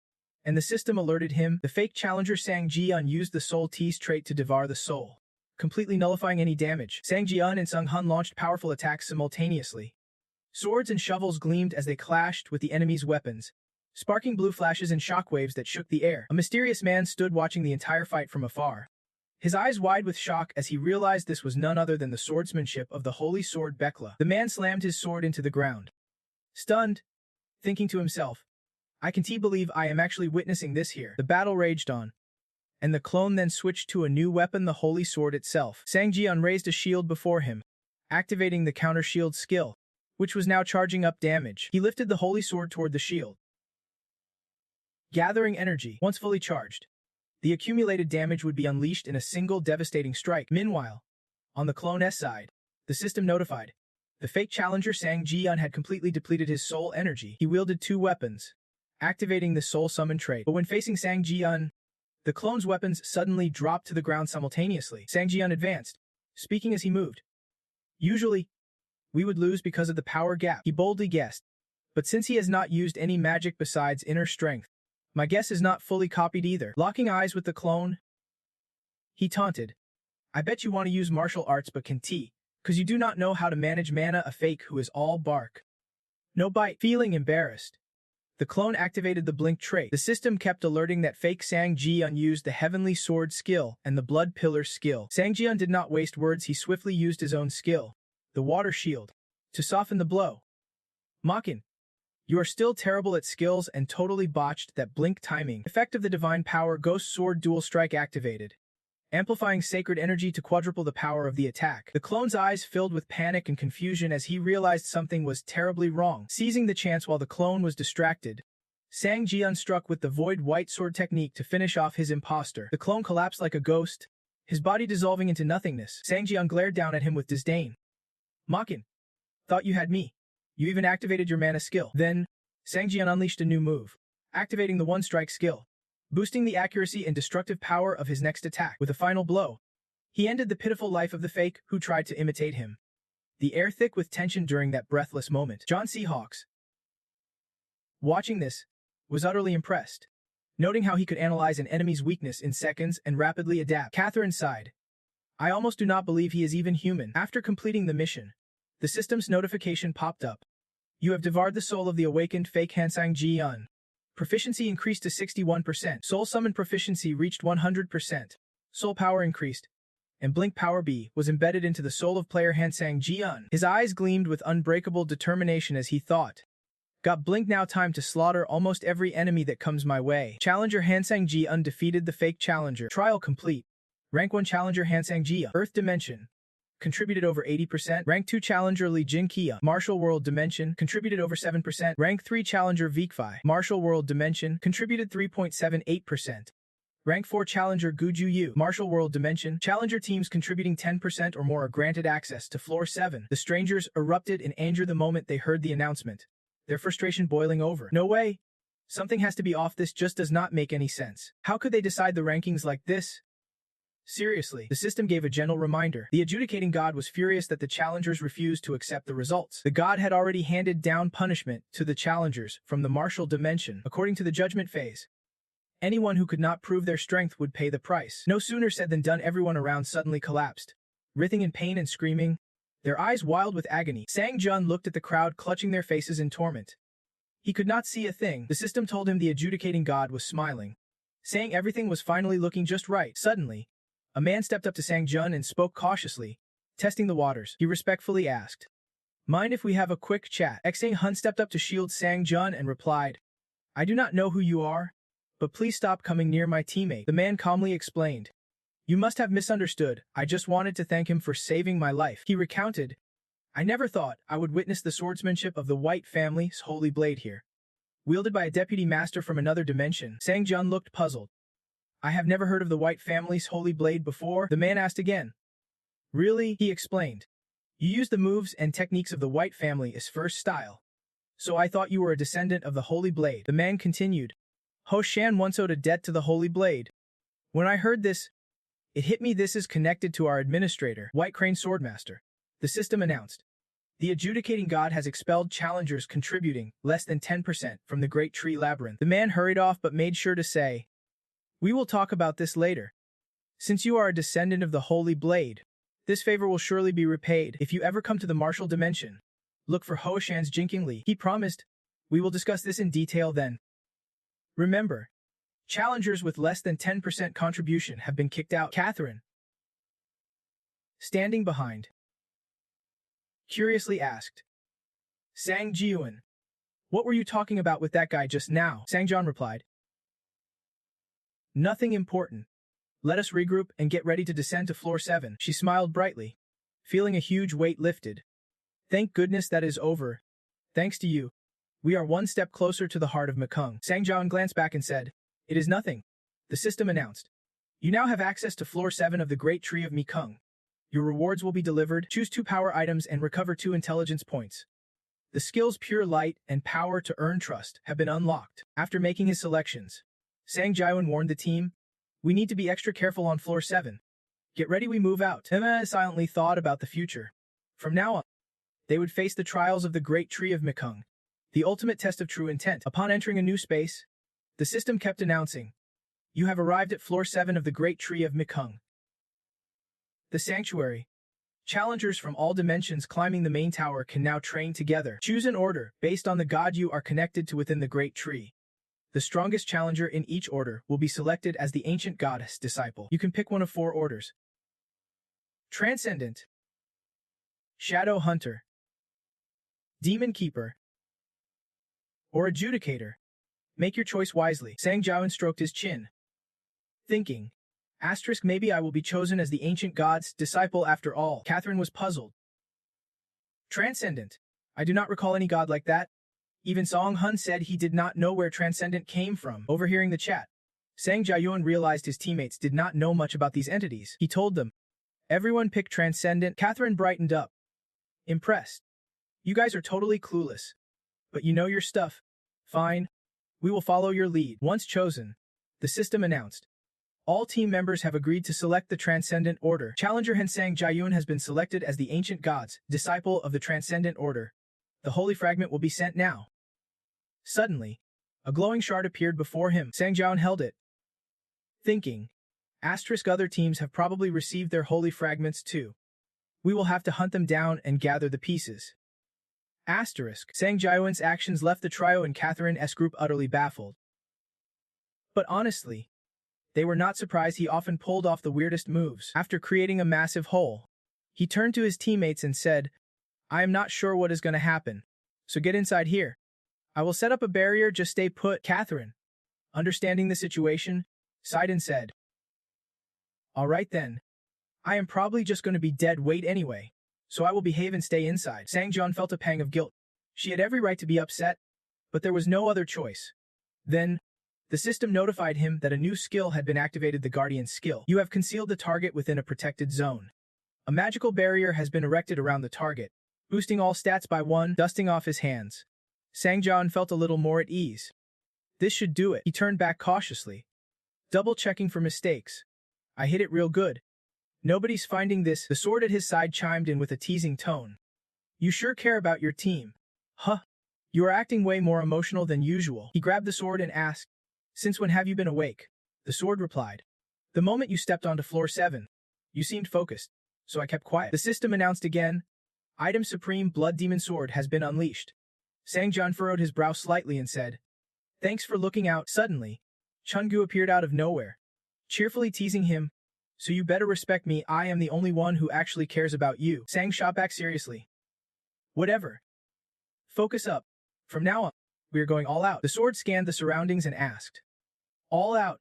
[SPEAKER 1] And the system alerted him. The fake challenger Sang Ji-un used the Soul Tease trait to devour the soul, completely nullifying any damage. Sang Ji-un and Sung Hun launched powerful attacks simultaneously. Swords and shovels gleamed as they clashed with the enemy's weapons, sparking blue flashes and shockwaves that shook the air. A mysterious man stood watching the entire fight from afar, his eyes wide with shock as he realized this was none other than the swordsmanship of the holy sword Bekla. The man slammed his sword into the ground, stunned, thinking to himself, I can't believe I am actually witnessing this here. The battle raged on, and the clone then switched to a new weapon, the holy sword itself. Sang Ji-un raised a shield before him, activating the counter shield skill, which was now charging up damage. He lifted the holy sword toward the shield, gathering energy. Once fully charged, the accumulated damage would be unleashed in a single devastating strike. Meanwhile, on the clone's side, the system notified. The fake challenger Sang Ji-un had completely depleted his soul energy. He wielded two weapons, activating the soul summon trait. But when facing Sang Ji-un, the clone's weapons suddenly dropped to the ground simultaneously. Sang Ji-un advanced, speaking as he moved. Usually, we would lose because of the power gap, he boldly guessed. But since he has not used any magic besides inner strength, my guess is not fully copied either. Locking eyes with the clone, he taunted, I bet you want to use martial arts but can T, because you do not know how to manage mana a fake who is all bark. No bite. Feeling embarrassed, the clone activated the blink trait. The system kept alerting that fake Sang Ji-eun used the Heavenly Sword skill and the Blood Pillar skill. Sang Ji-eun did not waste words, he swiftly used his own skill, the Water Shield, to soften the blow. Mockin, you are still terrible at skills and totally botched that blink timing. Effect of the Divine Power Ghost Sword Dual Strike activated, amplifying sacred energy to quadruple the power of the attack. The clone's eyes filled with panic and confusion as he realized something was terribly wrong. Seizing the chance while the clone was distracted, Sang Ji-eun struck with the Void White Sword technique to finish off his imposter. The clone collapsed like a ghost, his body dissolving into nothingness. Sang Ji-eun glared down at him with disdain. Mockin, thought you had me. You even activated your mana skill. Then, Sang Ji-eun unleashed a new move, activating the One-Strike skill, boosting the accuracy and destructive power of his next attack. With a final blow, he ended the pitiful life of the fake who tried to imitate him. The air thick with tension during that breathless moment. John Seahawks, watching this, was utterly impressed, noting how he could analyze an enemy's weakness in seconds and rapidly adapt. Catherine sighed. I almost do not believe he is even human. After completing the mission, the system's notification popped up. You have devoured the soul of the awakened fake Hansang Ji-eun. Proficiency increased to 61%. Soul summon proficiency reached 100%. Soul power increased, and Blink Power B was embedded into the soul of player Hansang Ji-eun. His eyes gleamed with unbreakable determination as he thought, got Blink now, time to slaughter almost every enemy that comes my way. Challenger Hansang Ji-eun defeated the fake challenger. Trial complete. Rank 1 Challenger Hansang Ji-eun, Earth Dimension, contributed over 80%. Rank 2 Challenger Lee Jin-kia, Martial World Dimension, contributed over 7%. Rank 3 Challenger Vikfi, Martial World Dimension, contributed 3.78%. Rank 4 Challenger Guju Yu, Martial World Dimension, Challenger teams contributing 10% or more are granted access to Floor 7. The strangers erupted in anger the moment they heard the announcement, their frustration boiling over. No way! Something has to be off, this just does not make any sense. How could they decide the rankings like this? Seriously, the system gave a gentle reminder. The adjudicating god was furious that the challengers refused to accept the results. The god had already handed down punishment to the challengers from the martial dimension. According to the judgment phase, anyone who could not prove their strength would pay the price. No sooner said than done. Everyone around suddenly collapsed, writhing in pain and screaming, their eyes wild with agony. Sang Jun looked at the crowd clutching their faces in torment. He could not see a thing. The system told him the adjudicating god was smiling, saying everything was finally looking just right. Suddenly, a man stepped up to Sang Jun and spoke cautiously, testing the waters. He respectfully asked, mind if we have a quick chat? Sang Hun stepped up to shield Sang Jun and replied, I do not know who you are, but please stop coming near my teammate. The man calmly explained, you must have misunderstood. I just wanted to thank him for saving my life. He recounted, I never thought I would witness the swordsmanship of the White family's holy blade here, wielded by a deputy master from another dimension. Sang Jun looked puzzled. I have never heard of the White family's holy blade before. The man asked again. Really? He explained. You use the moves and techniques of the White family as first style, so I thought you were a descendant of the holy blade. The man continued. Ho Shan once owed a debt to the holy blade. When I heard this, it hit me. This is connected to our administrator, White Crane Swordmaster. The system announced. The adjudicating god has expelled challengers contributing less than 10% from the Great Tree Labyrinth. The man hurried off but made sure to say, we will talk about this later. Since you are a descendant of the Holy Blade, this favor will surely be repaid. If you ever come to the martial dimension, look for Ho Shan's Jinking Li. He promised. We will discuss this in detail then. Remember, challengers with less than 10% contribution have been kicked out. Catherine, standing behind, curiously asked, Sang Ji-eun, what were you talking about with that guy just now? Sang John replied, nothing important. Let us regroup and get ready to descend to floor 7. She smiled brightly, feeling a huge weight lifted. Thank goodness that is over. Thanks to you, we are one step closer to the heart of Mekong. Sang Jian glanced back and said, it is nothing. The system announced. You now have access to floor 7 of the Great Tree of Mekong. Your rewards will be delivered. Choose 2 power items and recover 2 intelligence points. The skills Pure Light and Power to Earn Trust have been unlocked. After making his selections, Sang Jian warned the team, we need to be extra careful on floor 7. Get ready, we move out. Emma silently thought about the future. From now on, they would face the trials of the Great Tree of Mekong, the ultimate test of true intent. Upon entering a new space, the system kept announcing, you have arrived at floor 7 of the Great Tree of Mekong. The sanctuary. Challengers from all dimensions climbing the main tower can now train together. Choose an order based on the god you are connected to within the Great Tree. The strongest challenger in each order will be selected as the ancient goddess disciple. You can pick one of 4 orders. Transcendent, Shadow Hunter, Demon Keeper, or Adjudicator. Make your choice wisely. Sang Jiawen stroked his chin, thinking, *, maybe I will be chosen as the ancient god's disciple after all. Catherine was puzzled. Transcendent. I do not recall any god like that. Even Song Hun said he did not know where Transcendent came from. Overhearing the chat, Sang Jiawen realized his teammates did not know much about these entities. He told them, everyone picked Transcendent. Catherine brightened up, impressed. You guys are totally clueless. But you know your stuff. Fine. We will follow your lead. Once chosen, the system announced, all team members have agreed to select the Transcendent Order. Challenger Sang Jiawen has been selected as the ancient god's disciple of the Transcendent Order. The holy fragment will be sent now. Suddenly, a glowing shard appeared before him. Sang Jiawen held it, thinking, * other teams have probably received their holy fragments too. We will have to hunt them down and gather the pieces. * Sang Jiawen's actions left the trio and Catherine's group utterly baffled. But honestly, they were not surprised. He often pulled off the weirdest moves. After creating a massive hole, he turned to his teammates and said, I am not sure what is going to happen, so get inside here. I will set up a barrier, just stay put. Catherine, understanding the situation, sighed and said, all right then. I am probably just going to be dead weight anyway, so I will behave and stay inside. Sang Jiawen felt a pang of guilt. She had every right to be upset, but there was no other choice. Then, the system notified him that a new skill had been activated, the Guardian skill. You have concealed the target within a protected zone. A magical barrier has been erected around the target, boosting all stats by 1, dusting off his hands. Sang Jiawen felt a little more at ease. This should do it. He turned back cautiously, double-checking for mistakes. I hit it real good. Nobody's finding this. The sword at his side chimed in with a teasing tone. You sure care about your team. Huh. You are acting way more emotional than usual. He grabbed the sword and asked, since when have you been awake? The sword replied, the moment you stepped onto floor 7. You seemed focused, so I kept quiet. The system announced again, Item Supreme Blood Demon Sword has been unleashed. Sang Jiawen furrowed his brow slightly and said, thanks for looking out. Suddenly, Chungu appeared out of nowhere, cheerfully teasing him, so you better respect me. I am the only one who actually cares about you. Sang shot back seriously. Whatever. Focus up. From now on, we are going all out. The sword scanned the surroundings and asked, all out?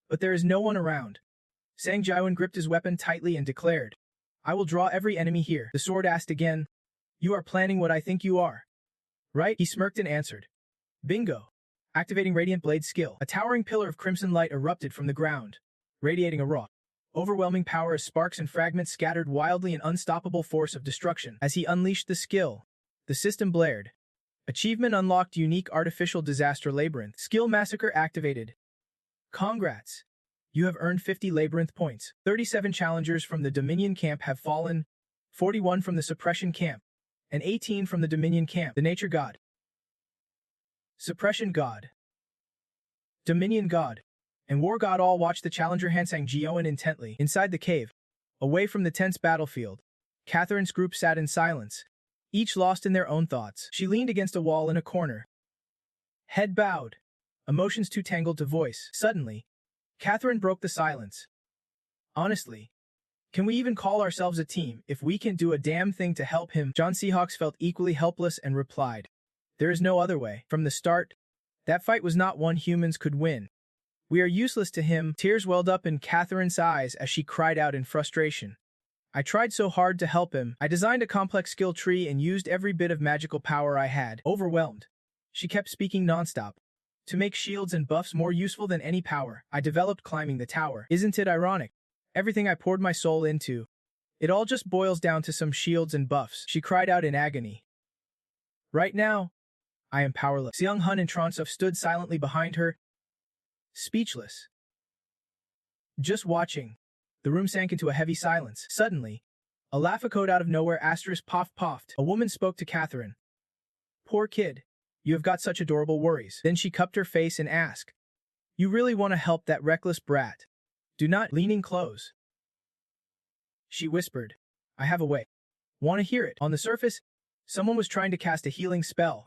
[SPEAKER 1] But there is no one around. Sang Jiawen gripped his weapon tightly and declared, I will draw every enemy here. The sword asked again, you are planning what I think you are, right? He smirked and answered, bingo. Activating Radiant Blade skill. A towering pillar of crimson light erupted from the ground, radiating a raw, overwhelming power as sparks and fragments scattered wildly, an unstoppable force of destruction. As he unleashed the skill, the system blared. Achievement unlocked, unique artificial disaster labyrinth. Skill massacre activated. Congrats. You have earned 50 labyrinth points. 37 challengers from the Dominion camp have fallen, 41 from the suppression camp, and 18 from the Dominion camp. The nature god. Suppression god. Dominion god. And war god all watched the challenger Sang Jiawen intently. Inside the cave, away from the tense battlefield, Catherine's group sat in silence, each lost in their own thoughts. She leaned against a wall in a corner, head bowed, emotions too tangled to voice. Suddenly, Catherine broke the silence. Honestly, can we even call ourselves a team if we can't do a damn thing to help him? John Seahawks felt equally helpless and replied, there is no other way. From the start, that fight was not one humans could win. We are useless to him. Tears welled up in Catherine's eyes as she cried out in frustration. I tried so hard to help him. I designed a complex skill tree and used every bit of magical power I had. Overwhelmed, she kept speaking nonstop. To make shields and buffs more useful than any power, I developed climbing the tower. Isn't it ironic? Everything I poured my soul into, it all just boils down to some shields and buffs. She cried out in agony. Right now, I am powerless. Seung Hun and Tronsuf stood silently behind her, speechless. Just watching. The room sank into a heavy silence. Suddenly, a laugh echoed out of nowhere. Puffed. A woman spoke to Catherine. Poor kid. You have got such adorable worries. Then she cupped her face and asked, you really want to help that reckless brat? Do not. Leaning close, She whispered. I have a way. Want to hear it? On the surface, someone was trying to cast a healing spell.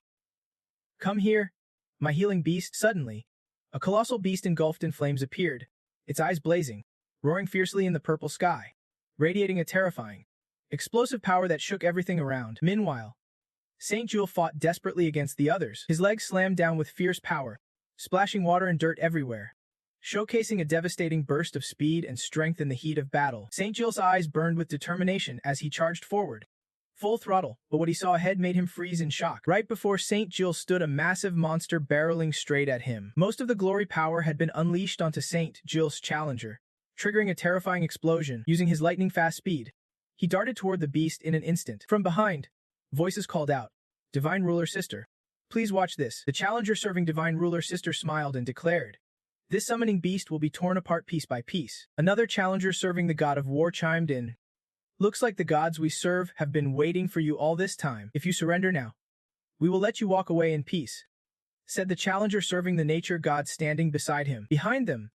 [SPEAKER 1] Come here, my healing beast. Suddenly, a colossal beast engulfed in flames appeared, its eyes blazing, roaring fiercely in the purple sky, radiating a terrifying, explosive power that shook everything around. Meanwhile, Saint Jewel fought desperately against the others. His legs slammed down with fierce power, splashing water and dirt everywhere, showcasing a devastating burst of speed and strength in the heat of battle. Saint Jewel's eyes burned with determination as he charged forward, full throttle, but what he saw ahead made him freeze in shock. Right before Saint Jewel stood a massive monster barreling straight at him. Most of the glory power had been unleashed onto Saint Jewel's challenger, triggering a terrifying explosion. Using his lightning-fast speed, he darted toward the beast in an instant. From behind, voices called out, Divine Ruler Sister, please watch this. The challenger serving Divine Ruler Sister smiled and declared, this summoning beast will be torn apart piece by piece. Another challenger serving the god of war chimed in, looks like the gods we serve have been waiting for you all this time. If you surrender now, we will let you walk away in peace, said the challenger serving the nature god standing beside him. Behind them,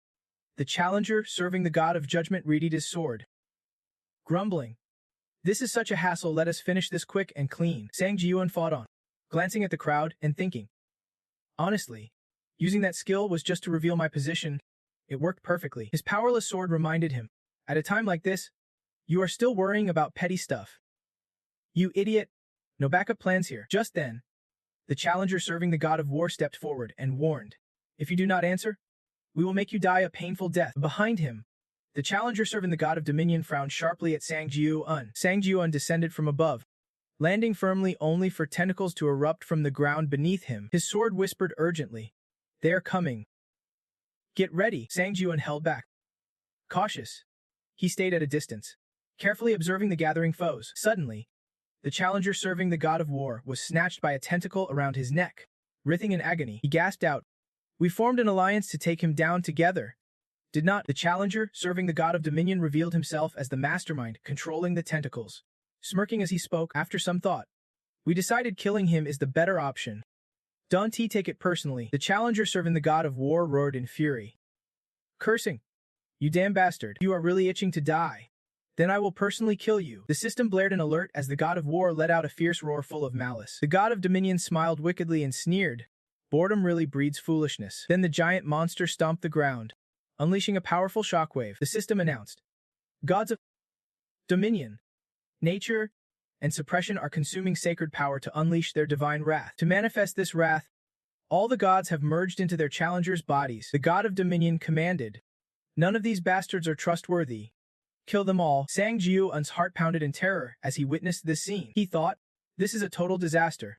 [SPEAKER 1] the challenger serving the god of judgment readied his sword, grumbling, this is such a hassle, let us finish this quick and clean. Sang Ji-Yuan fought on, glancing at the crowd and thinking, honestly, using that skill was just to reveal my position. It worked perfectly. His powerless sword reminded him, at a time like this, you are still worrying about petty stuff. You idiot. No backup plans here. Just then, the challenger serving the god of war stepped forward and warned, if you do not answer, we will make you die a painful death. Behind him, the challenger serving the god of dominion frowned sharply at Sang Ji-Yuan. Sang Ji-Yuan descended from above, landing firmly only for tentacles to erupt from the ground beneath him. His sword whispered urgently, they are coming. Get ready. Sang Ji-Yuan held back. Cautious, he stayed at a distance, carefully observing the gathering foes. Suddenly, the challenger serving the god of war was snatched by a tentacle around his neck. Writhing in agony, he gasped out, we formed an alliance to take him down together. Did not. The challenger serving the god of dominion revealed himself as the mastermind controlling the tentacles. Smirking as he spoke, after some thought, we decided killing him is the better option. Don't take it personally. The challenger serving the god of war roared in fury, cursing, you damn bastard, you are really itching to die. Then I will personally kill you. The system blared an alert as the god of war let out a fierce roar full of malice. The god of dominion smiled wickedly and sneered, boredom really breeds foolishness. Then the giant monster stomped the ground, unleashing a powerful shockwave. The system announced, gods of dominion, nature, and suppression are consuming sacred power to unleash their divine wrath. To manifest this wrath, all the gods have merged into their challengers' bodies. The god of dominion commanded, none of these bastards are trustworthy. Kill them all. Sang Ji-Yuan's heart pounded in terror as he witnessed this scene. He thought, this is a total disaster.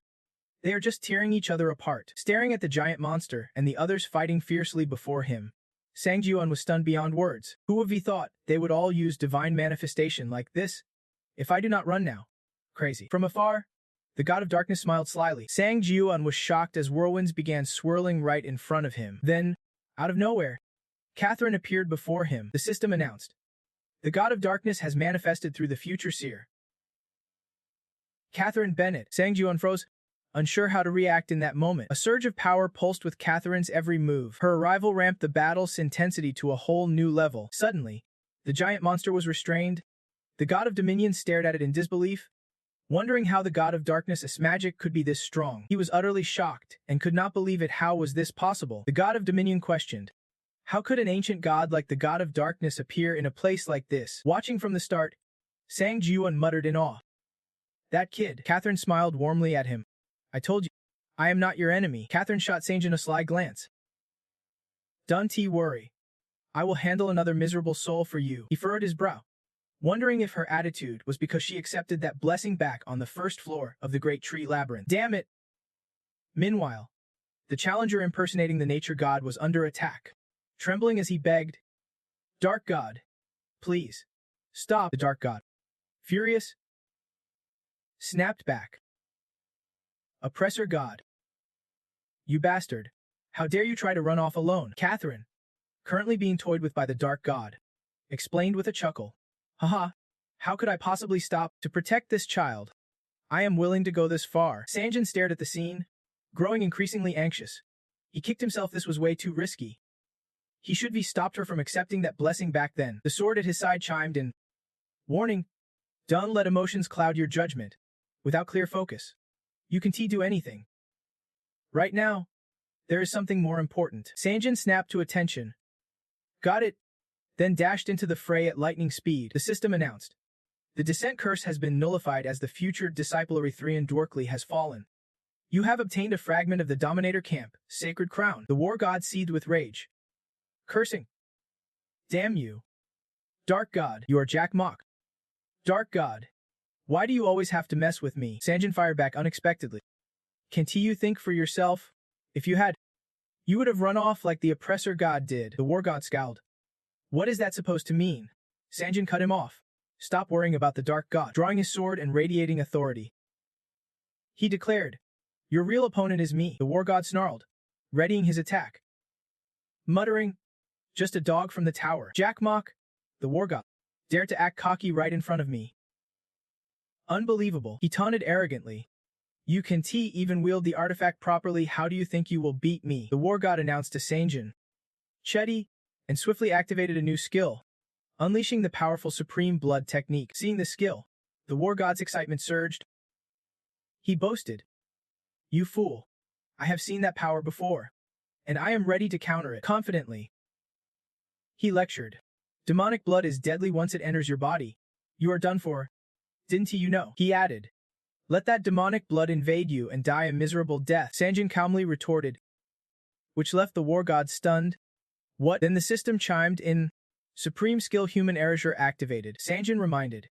[SPEAKER 1] They are just tearing each other apart. Staring at the giant monster and the others fighting fiercely before him, Sang Ji-Yuan was stunned beyond words. Who would have thought they would all use divine manifestation like this? If I do not run now. Crazy. From afar, the god of darkness smiled slyly. Sang Ji-Yuan was shocked as whirlwinds began swirling right in front of him. Then, out of nowhere, Catherine appeared before him. The system announced, the god of darkness has manifested through the future seer. Catherine Bennett. Sang Ji-Yuan froze, unsure how to react in that moment. A surge of power pulsed with Catherine's every move. Her arrival ramped the battle's intensity to a whole new level. Suddenly, the giant monster was restrained. The god of dominion stared at it in disbelief, wondering how the god of darkness' magic could be this strong. He was utterly shocked and could not believe it. How was this possible? The god of dominion questioned, how could an ancient god like the god of darkness appear in a place like this? Watching from the start, Sang Ji-Yuan muttered in awe, that kid. Catherine smiled warmly at him. I told you, I am not your enemy. Catherine shot Sang-Jin a sly glance. Don't worry. I will handle another miserable soul for you. He furrowed his brow, wondering if her attitude was because she accepted that blessing back on the first floor of the Great Tree Labyrinth. Damn it! Meanwhile, the challenger impersonating the nature god was under attack, trembling as he begged, Dark God, please, stop. The dark god, furious, snapped back. Oppressor god. You bastard. How dare you try to run off alone? Catherine, currently being toyed with by the dark god, explained with a chuckle. Haha, how could I possibly stop? To protect this child, I am willing to go this far. Sanjin stared at the scene, growing increasingly anxious. He kicked himself. This was way too risky. He should have stopped her from accepting that blessing back then. The sword at his side chimed in, Warning. Don't let emotions cloud your judgment. Without clear focus, you can do anything. Right now, there is something more important. Sanjin snapped to attention. Got it. Then dashed into the fray at lightning speed. The system announced. The descent curse has been nullified as the future disciple Erythrian Dwarkly has fallen. You have obtained a fragment of the Dominator Camp, Sacred Crown. The war god seethed with rage. Cursing. Damn you. Dark God, you are Jack Mock. Dark God. Why do you always have to mess with me? Sanjin fired back unexpectedly. Can't you think for yourself? If you had, you would have run off like the oppressor god did. The war god scowled. What is that supposed to mean? Sanjin cut him off. Stop worrying about the dark god, drawing his sword and radiating authority. He declared, your real opponent is me. The war god snarled, readying his attack. Muttering, just a dog from the tower. Jack Mock, the war god, dared to act cocky right in front of me. Unbelievable, he taunted arrogantly. You can even wield the artifact properly. How do you think you will beat me? The war god announced to Sanjin. Chetty, and swiftly activated a new skill, unleashing the powerful Supreme Blood technique. Seeing the skill, the war god's excitement surged. He boasted. You fool. I have seen that power before, and I am ready to counter it confidently. He lectured. Demonic blood is deadly once it enters your body. You are done for. Didn't you know? He added. Let that demonic blood invade you and die a miserable death. Sanjin calmly retorted, which left the war god stunned. What? Then the system chimed in. Supreme skill human erasure activated. Sanjin reminded.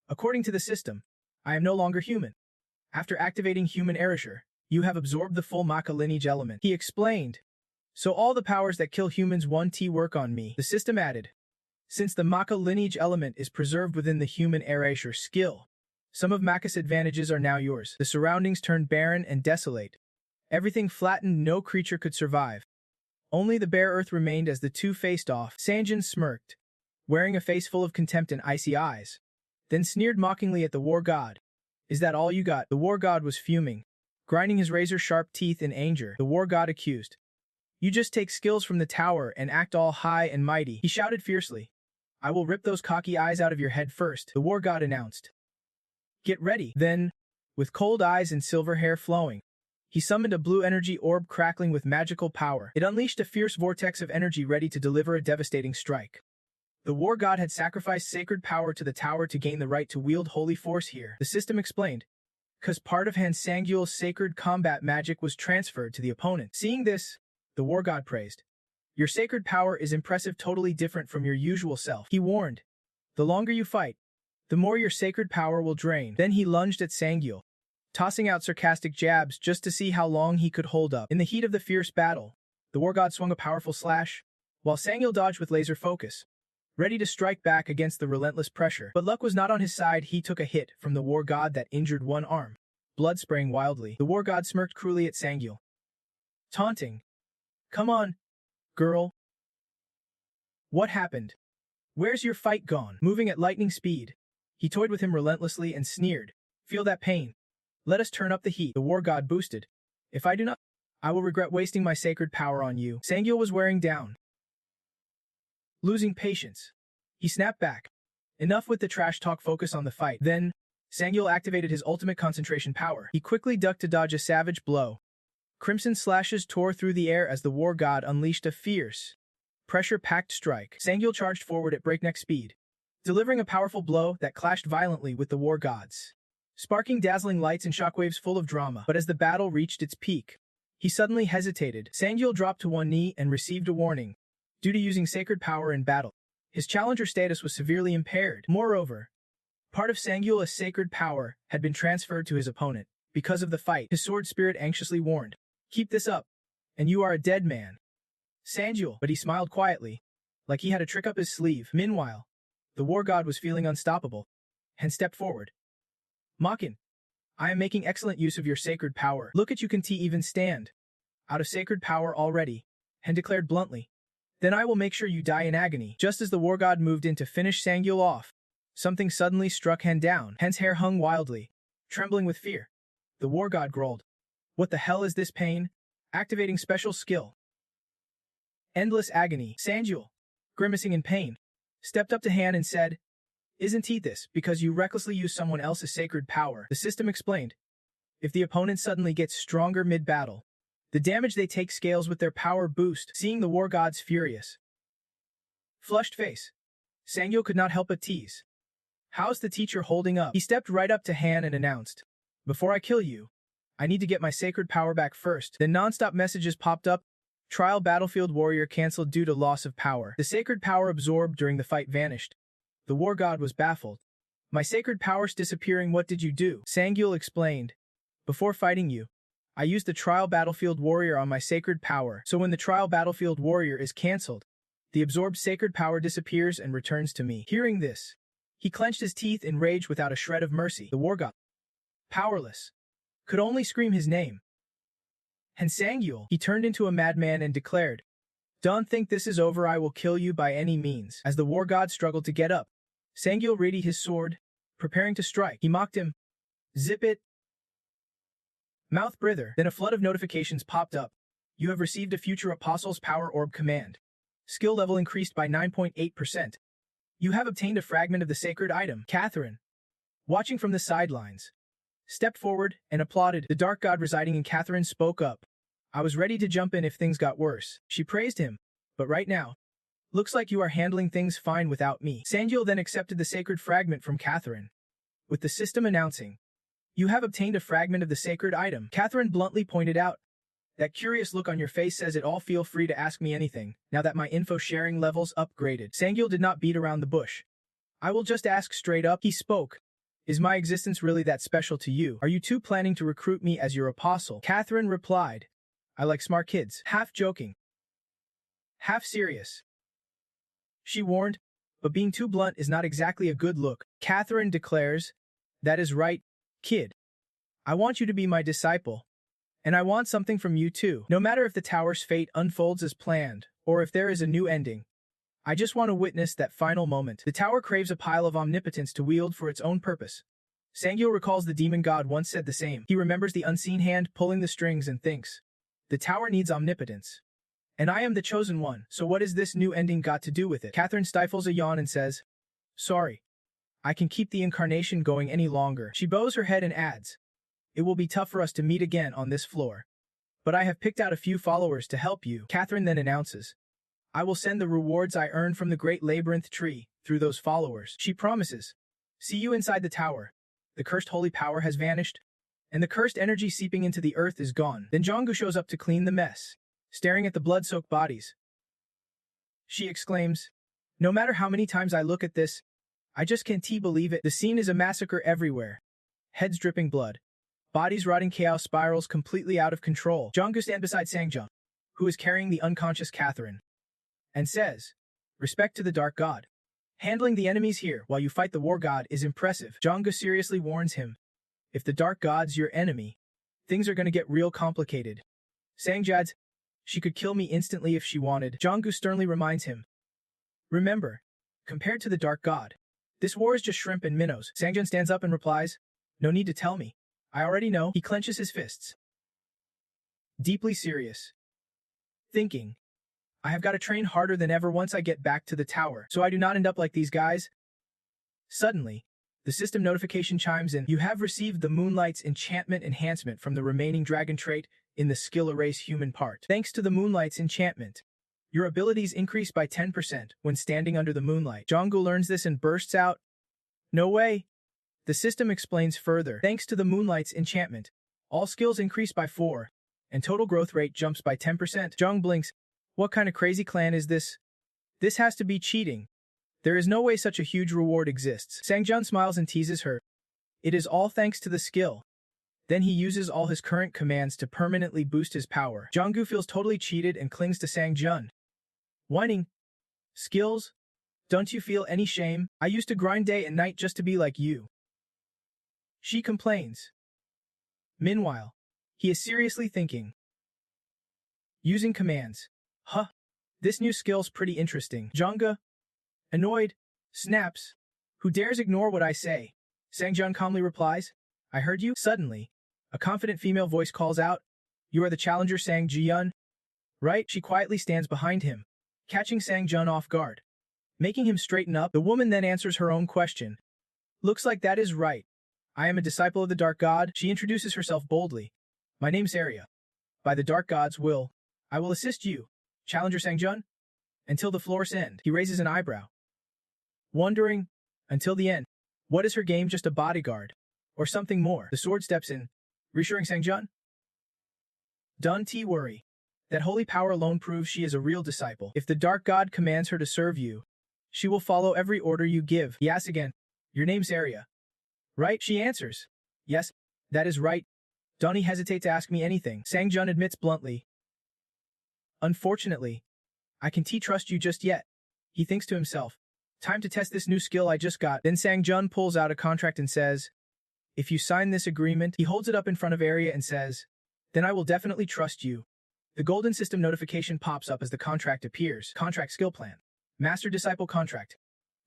[SPEAKER 1] According to the system, I am no longer human. After activating human erasure, you have absorbed the full Maka lineage element. He explained. So all the powers that kill humans want to work on me. The system added. Since the Maka lineage element is preserved within the human erasure skill, some of Maka's advantages are now yours. The surroundings turned barren and desolate. Everything flattened, no creature could survive. Only the bare earth remained as the two faced off. Sanjin smirked, wearing a face full of contempt and icy eyes, then sneered mockingly at the war god. Is that all you got? The war god was fuming, grinding his razor-sharp teeth in anger. The war god accused. You just take skills from the tower and act all high and mighty. He shouted fiercely. I will rip those cocky eyes out of your head first, the war god announced. Get ready. Then, with cold eyes and silver hair flowing, he summoned a blue energy orb crackling with magical power. It unleashed a fierce vortex of energy ready to deliver a devastating strike. The war god had sacrificed sacred power to the tower to gain the right to wield holy force here, the system explained. Because part of Han Sangul's sacred combat magic was transferred to the opponent. Seeing this, the war god praised. Your sacred power is impressive, totally different from your usual self. He warned. The longer you fight, the more your sacred power will drain. Then he lunged at Sangul, tossing out sarcastic jabs just to see how long he could hold up. In the heat of the fierce battle, the war god swung a powerful slash, while Sangul dodged with laser focus, ready to strike back against the relentless pressure. But luck was not on his side. He took a hit from the war god that injured one arm, blood spraying wildly. The war god smirked cruelly at Sangul, taunting. Come on, girl. What happened? Where's your fight gone? Moving at lightning speed, he toyed with him relentlessly and sneered. Feel that pain? Let us turn up the heat. The war god boosted. If I do not, I will regret wasting my sacred power on you. Sangul was wearing down. Losing patience, he snapped back. Enough with the trash talk, focus on the fight. Then, Sangul activated his ultimate concentration power. He quickly ducked to dodge a savage blow. Crimson slashes tore through the air as the war god unleashed a fierce, pressure-packed strike. Sangul charged forward at breakneck speed, delivering a powerful blow that clashed violently with the war god's, sparking dazzling lights and shockwaves full of drama. But as the battle reached its peak, he suddenly hesitated. Sangul dropped to one knee and received a warning. Due to using sacred power in battle, his challenger status was severely impaired. Moreover, part of Sangul's sacred power had been transferred to his opponent. Because of the fight, his sword spirit anxiously warned. Keep this up, and you are a dead man. Sangul, but he smiled quietly, like he had a trick up his sleeve. Meanwhile, the war god was feeling unstoppable, and stepped forward. Mocking. I am making excellent use of your sacred power. Look at you can even stand. Out of sacred power already, and declared bluntly. Then I will make sure you die in agony. Just as the war god moved in to finish Sangul off, something suddenly struck Han down. Han's hair hung wildly, trembling with fear. The war god growled. What the hell is this pain? Activating special skill. Endless agony. Sangul, grimacing in pain, stepped up to Han and said, Isn't he this because you recklessly use someone else's sacred power? The system explained. If the opponent suddenly gets stronger mid-battle, the damage they take scales with their power boost, seeing the war gods furious. Flushed face. Sangyo could not help but tease. How's the teacher holding up? He stepped right up to Han and announced, before I kill you, I need to get my sacred power back first. Then non-stop messages popped up. Trial battlefield warrior cancelled due to loss of power. The sacred power absorbed during the fight vanished. The war god was baffled. My sacred power's disappearing, what did you do? Sangyul explained. Before fighting you, I used the trial battlefield warrior on my sacred power, so when the trial battlefield warrior is cancelled, the absorbed sacred power disappears and returns to me. Hearing this, he clenched his teeth in rage without a shred of mercy. The war god, powerless, could only scream his name. And Sangyul, he turned into a madman and declared, Don't think this is over, I will kill you by any means. As the war god struggled to get up, Sangyul readied his sword, preparing to strike. He mocked him. Zip it. Mouth brither. Then a flood of notifications popped up. You have received a future apostle's power orb command. Skill level increased by 9.8%. You have obtained a fragment of the sacred item. Catherine, watching from the sidelines, stepped forward and applauded. The dark god residing in Catherine spoke up. I was ready to jump in if things got worse. She praised him. But right now, looks like you are handling things fine without me. Sangyul then accepted the sacred fragment from Catherine, with the system announcing, You have obtained a fragment of the sacred item. Catherine bluntly pointed out, That curious look on your face says it all. Feel free to ask me anything, now that my info sharing level's upgraded. Sangyul did not beat around the bush. I will just ask straight up, he spoke. Is my existence really that special to you? Are you two planning to recruit me as your apostle? Catherine replied, I like smart kids. Half joking, half serious. She warned, but being too blunt is not exactly a good look. Catherine declares, That is right, kid. I want you to be my disciple. And I want something from you too. No matter if the tower's fate unfolds as planned, or if there is a new ending. I just want to witness that final moment. The tower craves a pile of omnipotence to wield for its own purpose. Sangyul recalls the demon god once said the same. He remembers the unseen hand pulling the strings and thinks, the tower needs omnipotence. And I am the chosen one, so what has this new ending got to do with it? Catherine stifles a yawn and says, Sorry. I can keep the incarnation going any longer. She bows her head and adds, It will be tough for us to meet again on this floor. But I have picked out a few followers to help you. Catherine then announces, I will send the rewards I earned from the great labyrinth tree through those followers. She promises, See you inside the tower. The cursed holy power has vanished, and the cursed energy seeping into the earth is gone. Then Jonggu shows up to clean the mess, staring at the blood-soaked bodies. She exclaims, No matter how many times I look at this, I just can't believe it. The scene is a massacre everywhere. Heads dripping blood. Bodies rotting, chaos spirals completely out of control. Jonggu stands beside Sangjun, who is carrying the unconscious Catherine, and says, Respect to the dark god. Handling the enemies here while you fight the war god is impressive. Jonggu seriously warns him, If the dark god's your enemy, things are gonna get real complicated. Sangjad's, She could kill me instantly if she wanted. Jonggu sternly reminds him, Remember, compared to the dark god, this war is just shrimp and minnows. Sangjun stands up and replies, No need to tell me. I already know. He clenches his fists, deeply serious, thinking, I have got to train harder than ever once I get back to the tower, so I do not end up like these guys. Suddenly, the system notification chimes in. You have received the Moonlight's enchantment enhancement from the remaining dragon trait in the skill erase human part. Thanks to the Moonlight's enchantment, your abilities increase by 10% when standing under the moonlight. Jonggu learns this and bursts out, No way. The system explains further. Thanks to the Moonlight's enchantment, all skills increase by 4, and total growth rate jumps by 10%. Jong blinks. What kind of crazy clan is this? This has to be cheating. There is no way such a huge reward exists. Sangjun smiles and teases her. It is all thanks to the skill. Then he uses all his current commands to permanently boost his power. Jonggu feels totally cheated and clings to Sangjun, whining, Skills? Don't you feel any shame? I used to grind day and night just to be like you. She complains. Meanwhile, he is seriously thinking. Using commands. Huh. This new skill's pretty interesting. Jonggu, annoyed, snaps. Who dares ignore what I say? Sangjun calmly replies. I heard you. Suddenly, a confident female voice calls out. You are the challenger Sangjun? Right? She quietly stands behind him, catching Sangjun off guard. Making him straighten up, the woman then answers her own question. Looks like that is right. I am a disciple of the Dark God. She introduces herself boldly. My name's Arya. By the Dark God's will, I will assist you, Challenger Sangjun. Until the floor's end, he raises an eyebrow. Wondering, until the end, what is her game, just a bodyguard? Or something more? The sword steps in, reassuring Sangjun. Don't worry. That holy power alone proves she is a real disciple. If the Dark God commands her to serve you, she will follow every order you give. He asks again, your name's Arya, right? She answers, yes, that is right. Don't hesitate to ask me anything. Sangjun admits bluntly. Unfortunately, I can't trust you just yet. He thinks to himself, time to test this new skill I just got. Then Sangjun pulls out a contract and says, if you sign this agreement, he holds it up in front of Arya and says, then I will definitely trust you. The golden system notification pops up as the contract appears. Contract skill plan. Master Disciple Contract.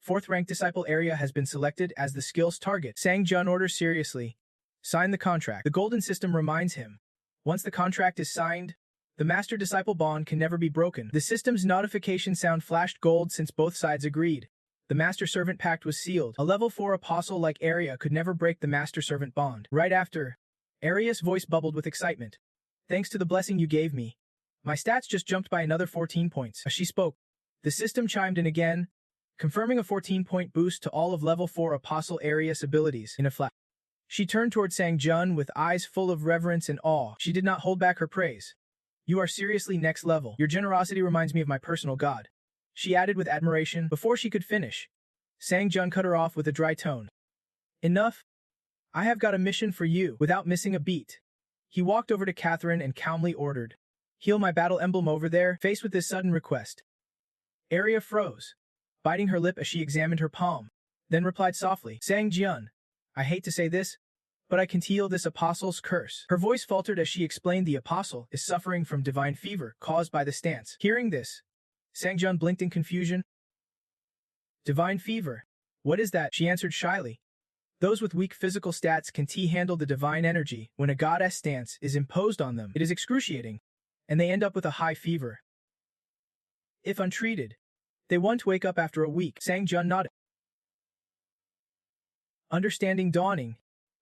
[SPEAKER 1] 4th rank Disciple Arya has been selected as the skill's target. Sangjun orders seriously. Sign the contract. The golden system reminds him. Once the contract is signed, the Master-Disciple bond can never be broken. The system's notification sound flashed gold since both sides agreed. The Master-Servant Pact was sealed. A level 4 apostle like Arya could never break the Master-Servant bond. Right after, Arya's voice bubbled with excitement. Thanks to the blessing you gave me, my stats just jumped by another 14 points. As she spoke, the system chimed in again, confirming a 14-point boost to all of level 4 apostle Arya's abilities in a flash. She turned toward Sangjun with eyes full of reverence and awe. She did not hold back her praise. You are seriously next level. Your generosity reminds me of my personal god. She added with admiration. Before she could finish, Sangjun cut her off with a dry tone. Enough. I have got a mission for you. Without missing a beat, he walked over to Catherine and calmly ordered, heal my battle emblem over there. Faced with this sudden request, Arya froze, biting her lip as she examined her palm, then replied softly, Sangjun, I hate to say this, but I can heal this apostle's curse. Her voice faltered as she explained the apostle is suffering from divine fever caused by the stance. Hearing this, Sangjun blinked in confusion. Divine fever? What is that? She answered shyly. Those with weak physical stats can handle the divine energy when a goddess stance is imposed on them. It is excruciating, and they end up with a high fever. If untreated, they won't wake up after a week. Sangjun nodded. Understanding dawning.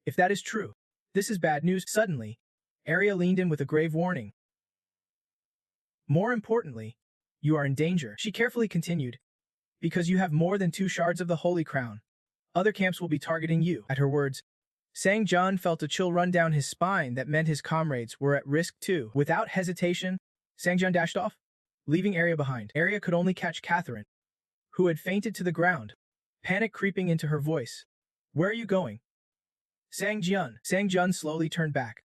[SPEAKER 1] If that is true, this is bad news. Suddenly, Arya leaned in with a grave warning. More importantly, you are in danger. She carefully continued, because you have more than 2 shards of the Holy Crown. Other camps will be targeting you. At her words, Sangjun felt a chill run down his spine that meant his comrades were at risk too. Without hesitation, Sangjun dashed off, leaving Arya behind. Arya could only catch Catherine, who had fainted to the ground, panic creeping into her voice. Where are you going? Sangjun slowly turned back,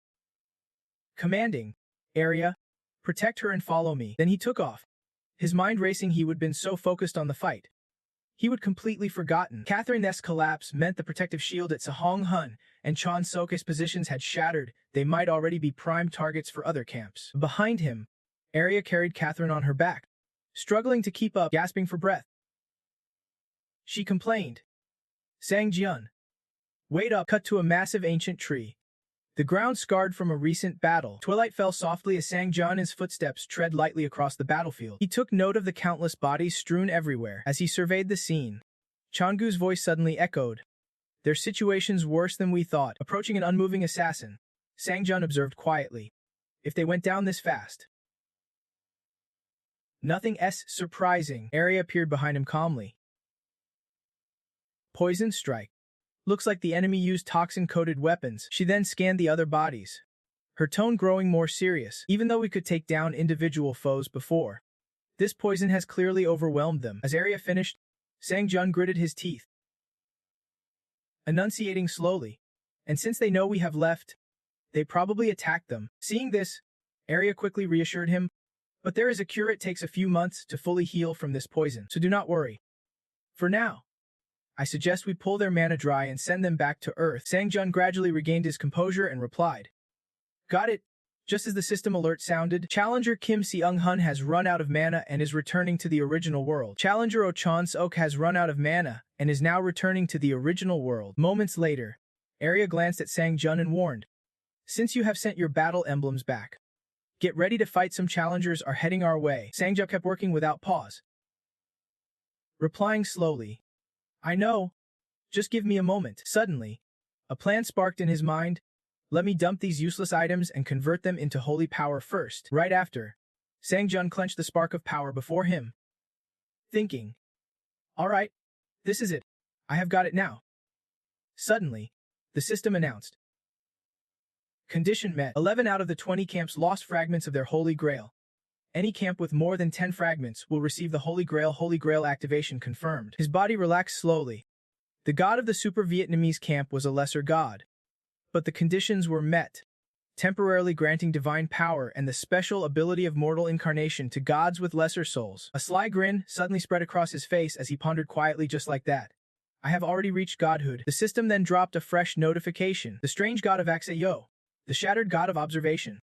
[SPEAKER 1] commanding, Arya, protect her and follow me. Then he took off, his mind racing. He would been so focused on the fight, he would completely forgotten. Catherine's collapse meant the protective shield at Sahong Hun and Chan Soke's positions had shattered. They might already be prime targets for other camps. Behind him, Arya carried Catherine on her back, struggling to keep up, gasping for breath. She complained, Sangjun, wait up. Cut to a massive ancient tree, the ground scarred from a recent battle. Twilight fell softly as Sangjun's footsteps tread lightly across the battlefield. He took note of the countless bodies strewn everywhere. As he surveyed the scene, Changu's voice suddenly echoed. Their situation's worse than we thought. Approaching an unmoving assassin, Sangjun observed quietly. If they went down this fast, nothing surprising. Arya appeared behind him calmly. Poison strike. Looks like the enemy used toxin-coated weapons. She then scanned the other bodies, her tone growing more serious. Even though we could take down individual foes before, this poison has clearly overwhelmed them. As Arya finished, Sangjun gritted his teeth, enunciating slowly, and since they know we have left, they probably attacked them. Seeing this, Arya quickly reassured him, but there is a cure. It takes a few months to fully heal from this poison, so do not worry. For now, I suggest we pull their mana dry and send them back to Earth. Sangjun gradually regained his composure and replied, got it. Just as the system alert sounded, Challenger Kim Seung-hun has run out of mana and is returning to the original world. Challenger Oh Chan-seok has run out of mana and is now returning to the original world. Moments later, Arya glanced at Sangjun and warned, since you have sent your battle emblems back, get ready to fight. Some challengers are heading our way. Sangjun kept working without pause, replying slowly, I know. Just give me a moment. Suddenly, a plan sparked in his mind. Let me dump these useless items and convert them into holy power first. Right after, Sang-jun clenched the spark of power before him, thinking, all right, this is it. I have got it now. Suddenly, the system announced. Condition met. 11 out of the 20 camps lost fragments of their Holy Grail. Any camp with more than 10 fragments will receive the Holy Grail. Holy Grail activation confirmed. His body relaxed slowly. The god of the Super Vietnamese camp was a lesser god. But the conditions were met, temporarily granting divine power and the special ability of mortal incarnation to gods with lesser souls. A sly grin suddenly spread across his face as he pondered quietly, just like that. I have already reached godhood. The system then dropped a fresh notification. The strange god of Aksayo, the shattered god of observation,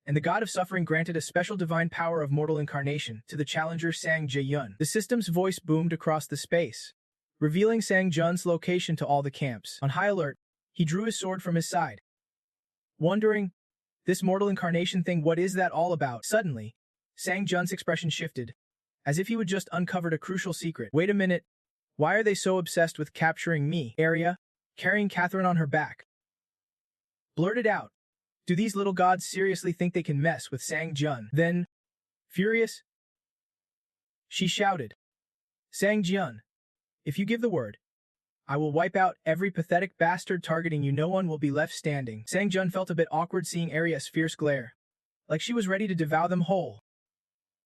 [SPEAKER 1] and the god of suffering granted a special divine power of mortal incarnation to the challenger Sang Jae-yun. The system's voice boomed across the space, revealing Sang-jun's location to all the camps. On high alert, he drew his sword from his side, wondering, this mortal incarnation thing, what is that all about? Suddenly, Sang-jun's expression shifted, as if he would just uncovered a crucial secret. Wait a minute, why are they so obsessed with capturing me? Arya, carrying Catherine on her back, blurted out. Do these little gods seriously think they can mess with Sang-jun? Then, furious, she shouted, Sang-jun, if you give the word, I will wipe out every pathetic bastard targeting you. No one will be left standing. Sang-jun felt a bit awkward seeing Arya's fierce glare, like she was ready to devour them whole.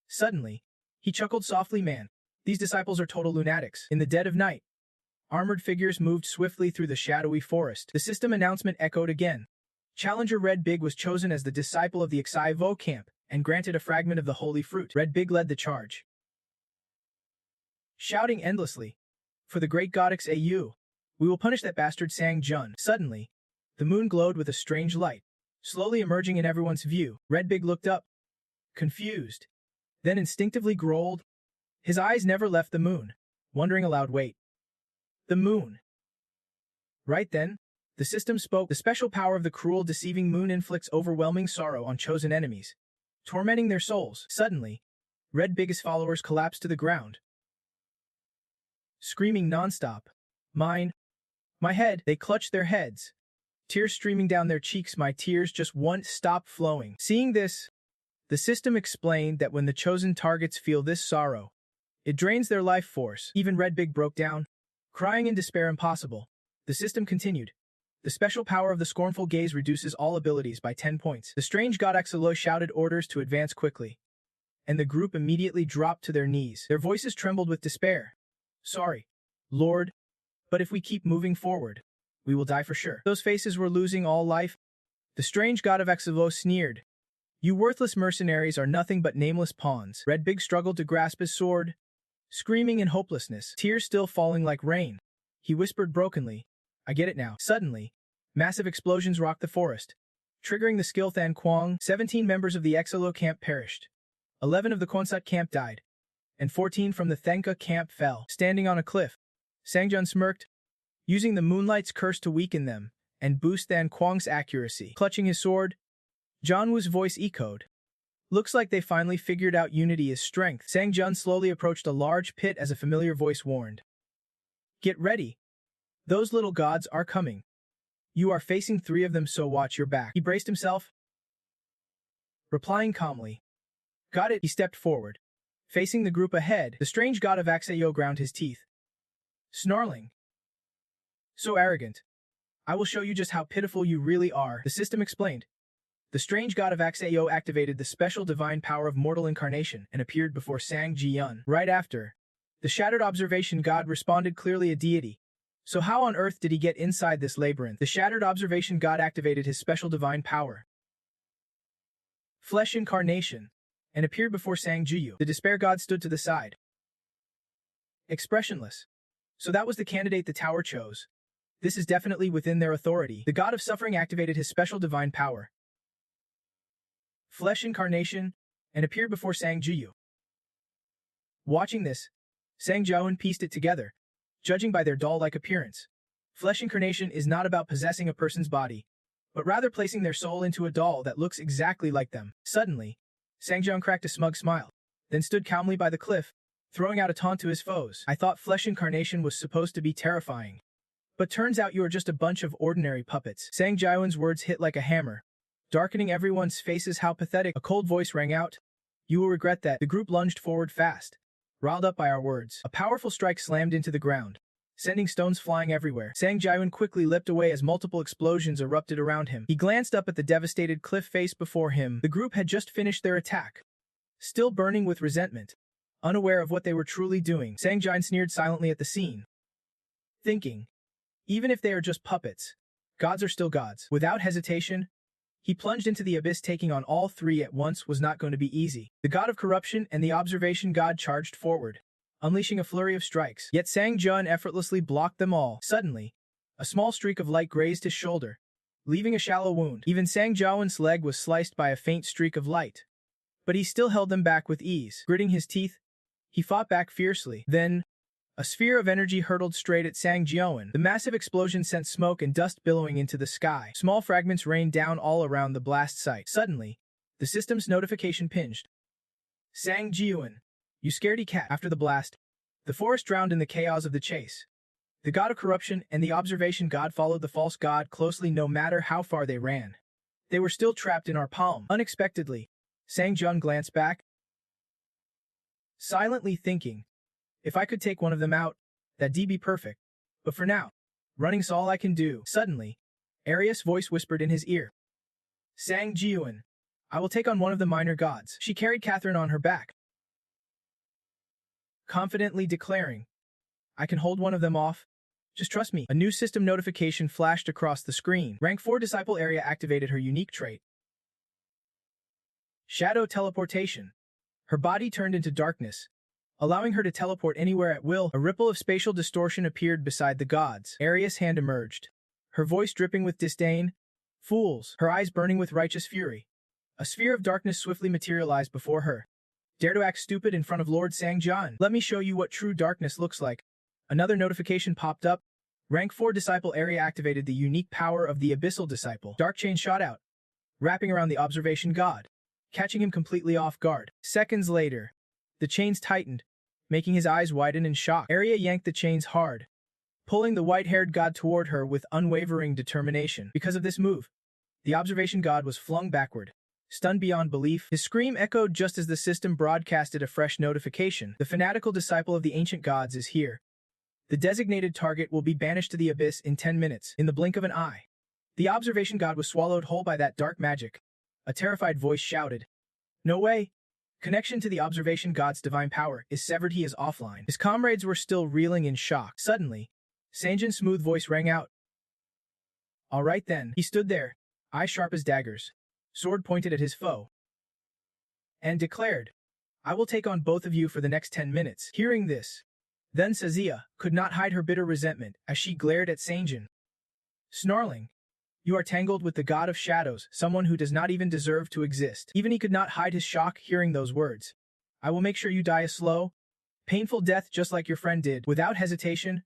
[SPEAKER 1] Suddenly, he chuckled softly, man, these disciples are total lunatics. In the dead of night, armored figures moved swiftly through the shadowy forest. The system announcement echoed again. Challenger Red Big was chosen as the disciple of the Xai Vo camp and granted a fragment of the holy fruit. Red Big led the charge, shouting endlessly, for the great god Xau, we will punish that bastard Sang-jun. Suddenly, the moon glowed with a strange light, slowly emerging in everyone's view. Red Big looked up, confused, then instinctively growled. His eyes never left the moon, wondering aloud, wait, the moon. Right then, the system spoke. The special power of the cruel, deceiving moon inflicts overwhelming sorrow on chosen enemies, tormenting their souls. Suddenly, Red Big's followers collapsed to the ground, screaming nonstop, my head. They clutched their heads, tears streaming down their cheeks. My tears just won't stop flowing. Seeing this, the system explained that when the chosen targets feel this sorrow, it drains their life force. Even Red Big broke down, crying in despair. Impossible. The system continued. The special power of the scornful gaze reduces all abilities by 10 points. The strange god Axelo shouted orders to advance quickly, and the group immediately dropped to their knees. Their voices trembled with despair. Sorry, Lord, but if we keep moving forward, we will die for sure. Those faces were losing all life. The strange god of Axelo sneered. You worthless mercenaries are nothing but nameless pawns. Red Big struggled to grasp his sword, screaming in hopelessness, tears still falling like rain. He whispered brokenly, I get it now. Suddenly, massive explosions rocked the forest, triggering the Skilthan Kwang. 17 members of the Exilo camp perished. 11 of the Kwonsut camp died, and 14 from the Thenka camp fell. Standing on a cliff, Sang-jun smirked, using the moonlight's curse to weaken them and boost Than Kwang's accuracy. Clutching his sword, Janwoo's voice echoed. Looks like they finally figured out unity is strength. Sang-jun slowly approached a large pit as a familiar voice warned. Get ready. Those little gods are coming. You are facing 3 of them, so watch your back. He braced himself, replying calmly. Got it. He stepped forward, facing the group ahead. The strange god of Axayo ground his teeth, snarling. So arrogant. I will show you just how pitiful you really are, the system explained. The strange god of Axayo activated the special divine power of mortal incarnation and appeared before Sang Ji-yun. Right after, the shattered observation god responded clearly, a deity. So how on earth did he get inside this labyrinth? The shattered observation god activated his special divine power, flesh incarnation, and appeared before Sang Jiyu. The despair god stood to the side, expressionless. So that was the candidate the tower chose. This is definitely within their authority. The god of suffering activated his special divine power, flesh incarnation, and appeared before Sang Jiyu. Watching this, Sang Jiaoen pieced it together, judging by their doll-like appearance. Flesh incarnation is not about possessing a person's body, but rather placing their soul into a doll that looks exactly like them. Suddenly, Sang Jiaoen cracked a smug smile, then stood calmly by the cliff, throwing out a taunt to his foes. I thought flesh incarnation was supposed to be terrifying. But turns out you are just a bunch of ordinary puppets. Sang Jiwon's words hit like a hammer, darkening everyone's faces. How pathetic. A cold voice rang out. You will regret that. The group lunged forward fast, riled up by our words. A powerful strike slammed into the ground, sending stones flying everywhere. Sang Jiwon quickly leapt away as multiple explosions erupted around him. He glanced up at the devastated cliff face before him. The group had just finished their attack, still burning with resentment, unaware of what they were truly doing. Sang Jiwon sneered silently at the scene, thinking, even if they are just puppets, gods are still gods. Without hesitation, he plunged into the abyss. Taking on all three at once was not going to be easy. The god of corruption and the observation god charged forward, unleashing a flurry of strikes. Yet Sang Jiwon effortlessly blocked them all. Suddenly, a small streak of light grazed his shoulder, leaving a shallow wound. Even Sang Jiwon's leg was sliced by a faint streak of light, but he still held them back with ease. Gritting his teeth, he fought back fiercely. Then, a sphere of energy hurtled straight at Sang Jiwon. The massive explosion sent smoke and dust billowing into the sky. Small fragments rained down all around the blast site. Suddenly, the system's notification pinged. Sang Jiwon, you scaredy cat. After the blast, the forest drowned in the chaos of the chase. The god of corruption and the observation god followed the false god closely. No matter how far they ran, they were still trapped in our palm. Unexpectedly, Sang Jiwon glanced back, silently thinking, if I could take one of them out, that'd be perfect. But for now, running's all I can do. Suddenly, Arius' voice whispered in his ear. Sang Jiwon, I will take on one of the minor gods. She carried Catherine on her back, confidently declaring, I can hold one of them off. Just trust me. A new system notification flashed across the screen. Rank 4 Disciple Area activated her unique trait, Shadow Teleportation. Her body turned into darkness, allowing her to teleport anywhere at will. A ripple of spatial distortion appeared beside the gods. Arius' hand emerged, her voice dripping with disdain. Fools, her eyes burning with righteous fury. A sphere of darkness swiftly materialized before her. Dare to act stupid in front of Lord Sang Jiwon? Let me show you what true darkness looks like. Another notification popped up. Rank 4 Disciple Area activated the unique power of the Abyssal Disciple. Dark chain shot out, wrapping around the observation god, catching him completely off guard. Seconds later, the chains tightened, making his eyes widen in shock. Area yanked the chains hard, pulling the white-haired god toward her with unwavering determination. Because of this move, the observation god was flung backward, stunned beyond belief. His scream echoed just as the system broadcasted a fresh notification. The fanatical disciple of the ancient gods is here. The designated target will be banished to the abyss in 10 minutes. In the blink of an eye, the observation god was swallowed whole by that dark magic. A terrified voice shouted, no way! Connection to the observation god's divine power is severed. He is offline. His comrades were still reeling in shock. Suddenly, Sanjin's smooth voice rang out. All right then. He stood there, eyes sharp as daggers, sword pointed at his foe, and declared, I will take on both of you for the next 10 minutes. Hearing this, then Saziya could not hide her bitter resentment as she glared at Sanjin, snarling, you are tangled with the god of shadows, someone who does not even deserve to exist. Even he could not hide his shock hearing those words. I will make sure you die a slow, painful death just like your friend did. Without hesitation,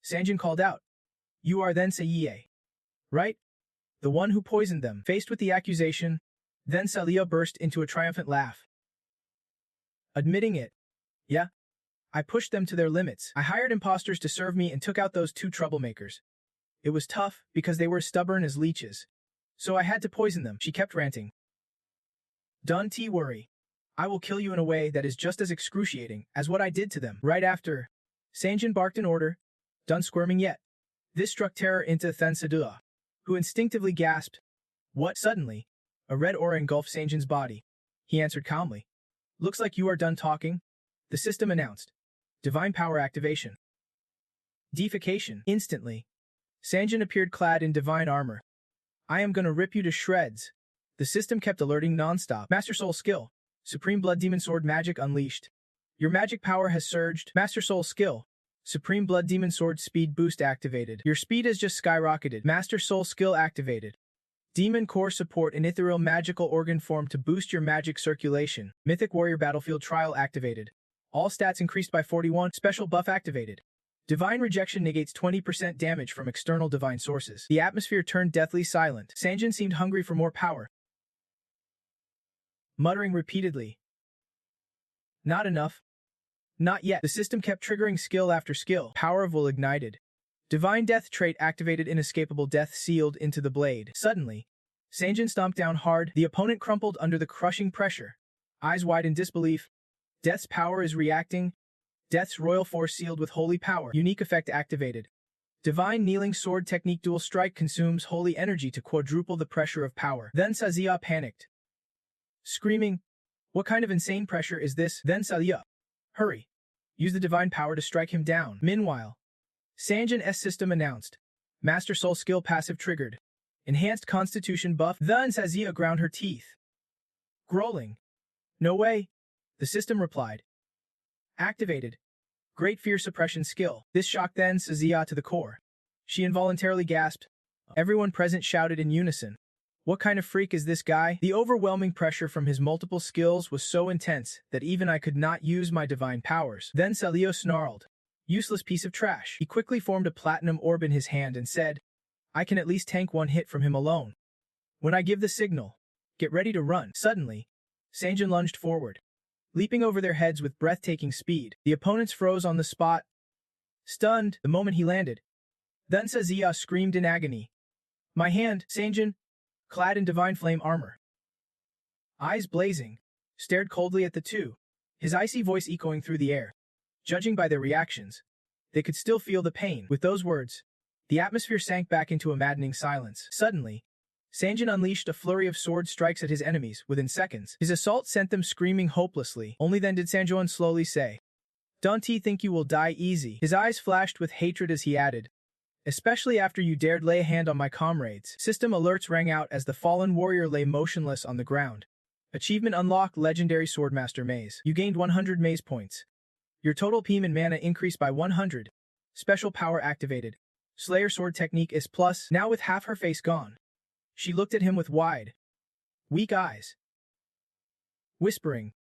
[SPEAKER 1] Sanjin called out, you are then Saye, right? The one who poisoned them. Faced with the accusation, then Salia burst into a triumphant laugh, admitting it. Yeah, I pushed them to their limits. I hired imposters to serve me and took out those two troublemakers. It was tough, because they were stubborn as leeches. So I had to poison them. She kept ranting. Don't worry. I will kill you in a way that is just as excruciating as what I did to them. Right after, Sanjin barked an order. Done squirming yet. This struck terror into Thansadua, who instinctively gasped. What? Suddenly, a red aura engulfed Sanjin's body. He answered calmly. Looks like you are done talking. The system announced. Divine power activation. Defecation. Instantly, Sanjin appeared clad in divine armor. I am gonna rip you to shreds. The system kept alerting non-stop. Master Soul skill. Supreme Blood Demon Sword magic unleashed. Your magic power has surged. Master Soul skill. Supreme Blood Demon Sword speed boost activated. Your speed has just skyrocketed. Master Soul skill activated. Demon Core support an ethereal magical organ form to boost your magic circulation. Mythic Warrior Battlefield Trial activated. All stats increased by 41. Special buff activated. Divine Rejection negates 20% damage from external divine sources. The atmosphere turned deathly silent. Sanjin seemed hungry for more power, muttering repeatedly, not enough. Not yet. The system kept triggering skill after skill. Power of will ignited. Divine Death trait activated. Inescapable death sealed into the blade. Suddenly, Sanjin stomped down hard. The opponent crumpled under the crushing pressure. Eyes wide in disbelief. Death's power is reacting. Death's royal force sealed with holy power. Unique effect activated. Divine Kneeling Sword Technique Dual Strike consumes holy energy to quadruple the pressure of power. Then Saziya panicked, screaming, "What kind of insane pressure is this?" Then Saziya, "Hurry. Use the divine power to strike him down." Meanwhile, Sanjin's system announced, Master Soul Skill Passive triggered. Enhanced Constitution buff. Then Saziya ground her teeth, growling, "No way." The system replied, activated. Great Fear Suppression Skill. This shocked then Saziya to the core. She involuntarily gasped. Everyone present shouted in unison, "What kind of freak is this guy?" The overwhelming pressure from his multiple skills was so intense that even I could not use my divine powers. Then Celio snarled, "Useless piece of trash." He quickly formed a platinum orb in his hand and said, "I can at least tank one hit from him alone. When I give the signal, get ready to run." Suddenly, Sanjin lunged forward, leaping over their heads with breathtaking speed. The opponents froze on the spot, stunned the moment he landed. Then Saziya screamed in agony. My hand, Sanjin, clad in divine flame armor, eyes blazing, stared coldly at the two, his icy voice echoing through the air. Judging by their reactions, they could still feel the pain. With those words, the atmosphere sank back into a maddening silence. Suddenly, Sanjin unleashed a flurry of sword strikes at his enemies within seconds. His assault sent them screaming hopelessly. Only then did Sanjuan slowly say, "Don't you think you will die easy?" His eyes flashed with hatred as he added, "Especially after you dared lay a hand on my comrades." System alerts rang out as the fallen warrior lay motionless on the ground. Achievement unlocked. Legendary Swordmaster Maze. You gained 100 maze points. Your total PM and mana increased by 100. Special power activated. Slayer Sword Technique is plus. Now with half her face gone, she looked at him with wide, weak eyes, whispering,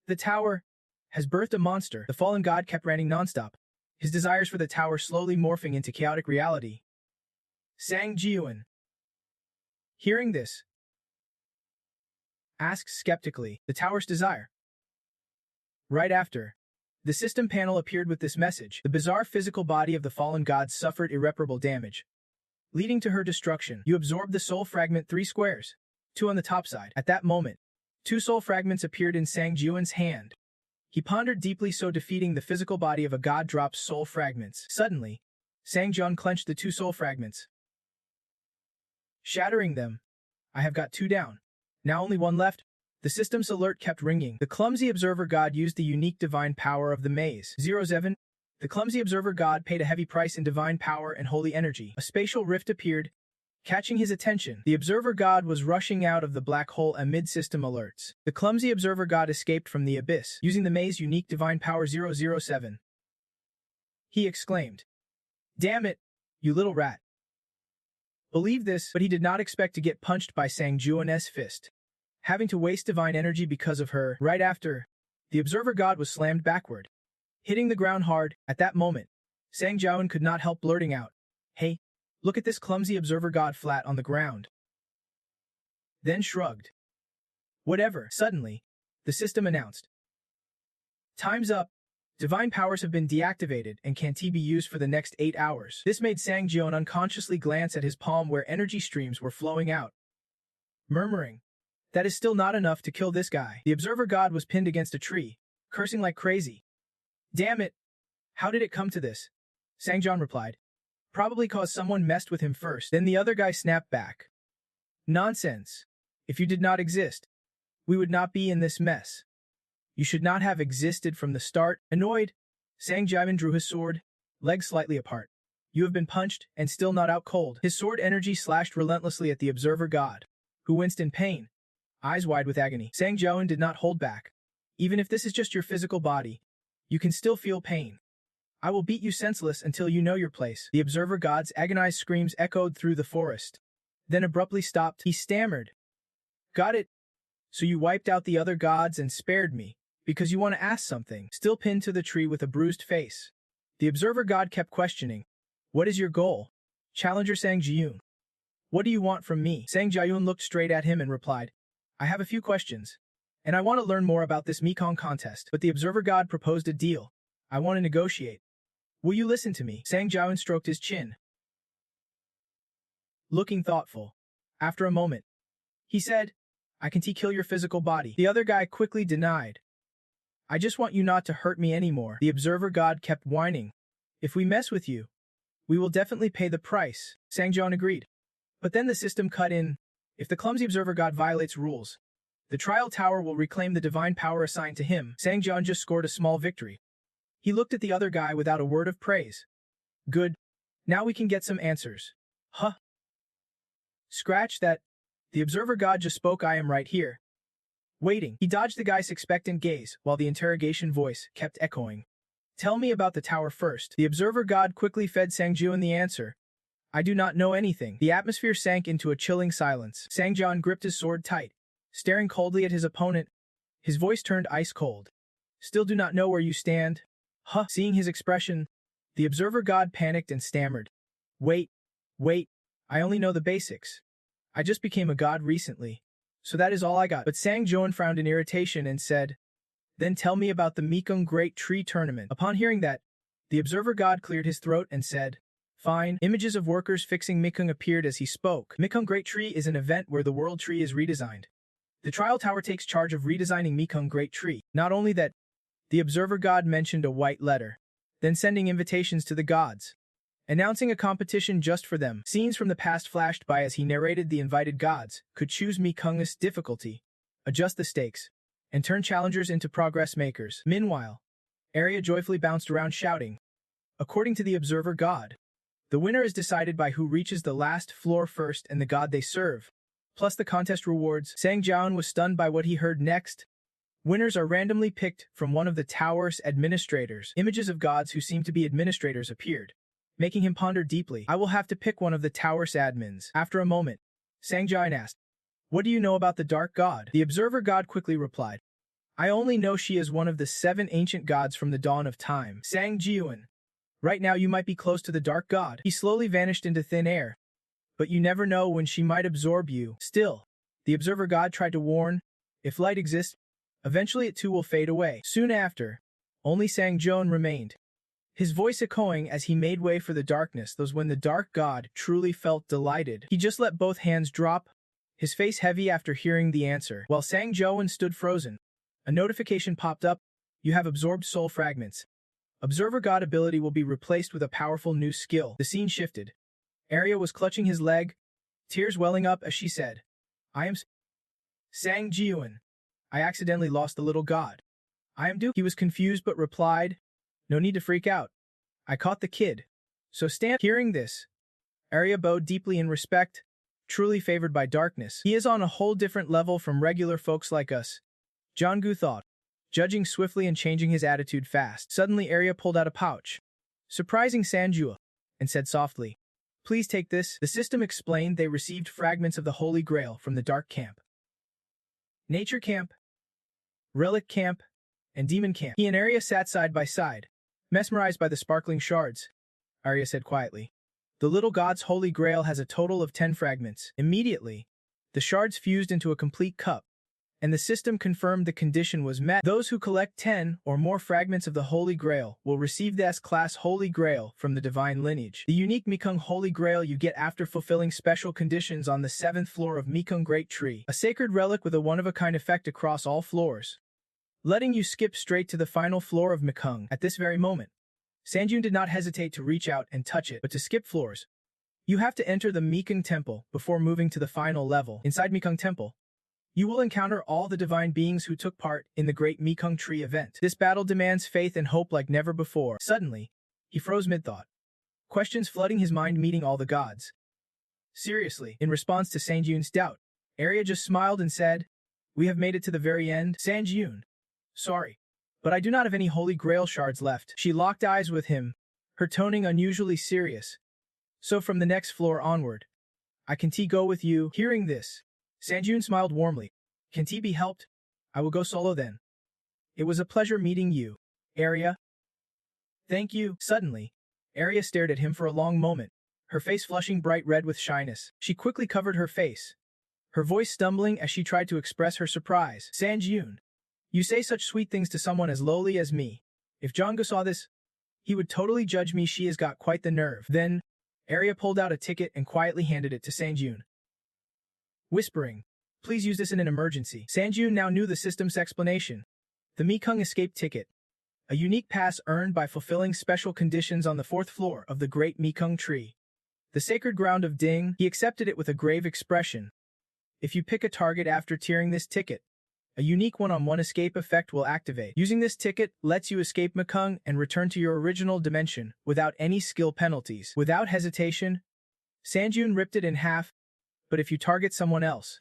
[SPEAKER 1] "The tower has birthed a monster." The fallen god kept ranting nonstop, his desires for the tower slowly morphing into chaotic reality. Sang Jiuan, hearing this, asked skeptically, "The tower's desire?" Right after, the system panel appeared with this message. The bizarre physical body of the fallen god suffered irreparable damage, leading to her destruction. You absorbed the soul fragment 3 squares, 2 on the top side. At that moment, 2 soul fragments appeared in Sang Jiuan's hand. He pondered deeply, so defeating the physical body of a god drops soul fragments. Suddenly, Sang Jiuan clenched the 2 soul fragments, shattering them. "I have got 2 down. Now only 1 left." The system's alert kept ringing. The clumsy observer god used the unique divine power of the maze. 07. The clumsy observer god paid a heavy price in divine power and holy energy. A spatial rift appeared, catching his attention. The observer god was rushing out of the black hole amid system alerts. The clumsy observer god escaped from the abyss, using the maze's unique divine power 007. He exclaimed, "Damn it, you little rat." Believe this, but he did not expect to get punched by Sang Juan's fist, having to waste divine energy because of her. Right after, the observer god was slammed backward, hitting the ground hard. At that moment, Sang Jiawen could not help blurting out, "Hey, look at this clumsy observer god flat on the ground." Then shrugged. "Whatever." Suddenly, the system announced, "Time's up. Divine powers have been deactivated and can't be used for the next 8 hours. This made Sang Jiawen unconsciously glance at his palm where energy streams were flowing out, murmuring, "That is still not enough to kill this guy." The observer god was pinned against a tree, cursing like crazy. "Damn it. How did it come to this?" Sang Jiawen replied, "Probably cause someone messed with him first." Then the other guy snapped back, "Nonsense. If you did not exist, we would not be in this mess. You should not have existed from the start." Annoyed, Sang Jiawen drew his sword, legs slightly apart. "You have been punched and still not out cold." His sword energy slashed relentlessly at the observer god, who winced in pain, eyes wide with agony. Sang Jiawen did not hold back. "Even if this is just your physical body, you can still feel pain. I will beat you senseless until you know your place." The observer god's agonized screams echoed through the forest, then abruptly stopped. He stammered, "Got it. So you wiped out the other gods and spared me, because you want to ask something." Still pinned to the tree with a bruised face, the observer god kept questioning, "What is your goal, Challenger Sang Jiun? What do you want from me?" Sang Jiun looked straight at him and replied, "I have a few questions, And I want to learn more about this Mekong contest. But the observer god proposed a deal. I want to negotiate. Will you listen to me? Sang Jiawen stroked his chin, looking thoughtful. After a moment, he said, I can kill your physical body. The other guy quickly denied. I just want you not to hurt me anymore. The observer god kept whining. If we mess with you, we will definitely pay the price. Sang Jiawen agreed. But then the system cut in. If the clumsy observer god violates rules, the trial tower will reclaim the divine power assigned to him. Sang Jiawen just scored a small victory. He looked at the other guy without a word of praise. Good. Now we can get some answers. Huh? Scratch that. The observer god just spoke. I am right here. Waiting. He dodged the guy's expectant gaze, while the interrogation voice kept echoing. Tell me about the tower first. The observer god quickly fed Sang Jiawen the answer. I do not know anything. The atmosphere sank into a chilling silence. Sang Jiawen gripped his sword tight, staring coldly at his opponent. His voice turned ice cold. Still do not know where you stand? Huh? Seeing his expression, the observer god panicked and stammered. Wait. I only know the basics. I just became a god recently, so that is all I got. But Sang Jiawen frowned in irritation and said, Then tell me about the Mekong Great Tree Tournament. Upon hearing that, the observer god cleared his throat and said, Fine. Images of workers fixing Mekong appeared as he spoke. Mekong Great Tree is an event where the world tree is redesigned. The trial tower takes charge of redesigning Mekong Great Tree. Not only that, the observer god mentioned a white letter, then sending invitations to the gods, announcing a competition just for them. Scenes from the past flashed by as he narrated. The invited gods could choose Mekong's difficulty, adjust the stakes, and turn challengers into progress makers. Meanwhile, Arya joyfully bounced around shouting. According to the observer god, the winner is decided by who reaches the last floor first and the god they serve, plus the contest rewards. Sang Jiawen was stunned by what he heard next. Winners are randomly picked from one of the tower's administrators. Images of gods who seem to be administrators appeared, making him ponder deeply. I will have to pick one of the tower's admins. After a moment, Sang Jiawen asked, What do you know about the dark god? The observer god quickly replied, I only know she is one of the 7 ancient gods from the dawn of time. Sang Jiawen, right now you might be close to the dark god. He slowly vanished into thin air, but you never know when she might absorb you. Still, the observer god tried to warn, if light exists, eventually it too will fade away. Soon after, only Sang Jiawen remained, his voice echoing as he made way for the darkness. Those when the dark god truly felt delighted. He just let both hands drop, his face heavy after hearing the answer. While Sang Jiawen stood frozen, a notification popped up. You have absorbed soul fragments. Observer god ability will be replaced with a powerful new skill. The scene shifted. Arya was clutching his leg, tears welling up as she said, I am Sang Jiawen. I accidentally lost the little god. I am due. He was confused but replied, No need to freak out. I caught the kid. So stand. Hearing this, Arya bowed deeply in respect, truly favored by darkness. He is on a whole different level from regular folks like us, Jonggu thought, judging swiftly and changing his attitude fast. Suddenly Arya pulled out a pouch, surprising Sanjua, and said softly, Please take this. The system explained they received fragments of the Holy Grail from the Dark Camp, Nature Camp, Relic Camp, and Demon Camp. He and Arya sat side by side, mesmerized by the sparkling shards. Arya said quietly, The little god's Holy Grail has a total of 10 fragments. Immediately, the shards fused into a complete cup, and the system confirmed the condition was met. Those who collect 10 or more fragments of the Holy Grail will receive the S-Class Holy Grail from the Divine Lineage. The unique Mekong Holy Grail you get after fulfilling special conditions on the 7th floor of Mekong Great Tree, a sacred relic with a one-of-a-kind effect across all floors, letting you skip straight to the final floor of Mekong. At this very moment, Sanjun did not hesitate to reach out and touch it, but to skip floors, you have to enter the Mekong Temple before moving to the final level. Inside Mekong Temple, you will encounter all the divine beings who took part in the Great Mekong Tree event. This battle demands faith and hope like never before. Suddenly, he froze mid-thought, questions flooding his mind meeting all the gods. Seriously, in response to Sanjun's doubt, Arya just smiled and said, We have made it to the very end. Sanjun, sorry, but I do not have any Holy Grail shards left. She locked eyes with him, her toning unusually serious. So from the next floor onward, I can go with you. Hearing this, Sanjun smiled warmly. Can be helped? I will go solo then. It was a pleasure meeting you, Arya. Thank you. Suddenly, Arya stared at him for a long moment, her face flushing bright red with shyness. She quickly covered her face, her voice stumbling as she tried to express her surprise. Sanjun, you say such sweet things to someone as lowly as me. If Jonggu saw this, he would totally judge me. She has got quite the nerve. Then, Arya pulled out a ticket and quietly handed it to Sanjun, whispering, please use this in an emergency. Sanjun now knew the system's explanation. The Mekong escape ticket, a unique pass earned by fulfilling special conditions on the 4th floor of the Great Mekong Tree, the sacred ground of Ding. He accepted it with a grave expression. If you pick a target after tearing this ticket, a unique one-on-one escape effect will activate. Using this ticket lets you escape Mekong and return to your original dimension without any skill penalties. Without hesitation, Sanjun ripped it in half, but if you target someone else,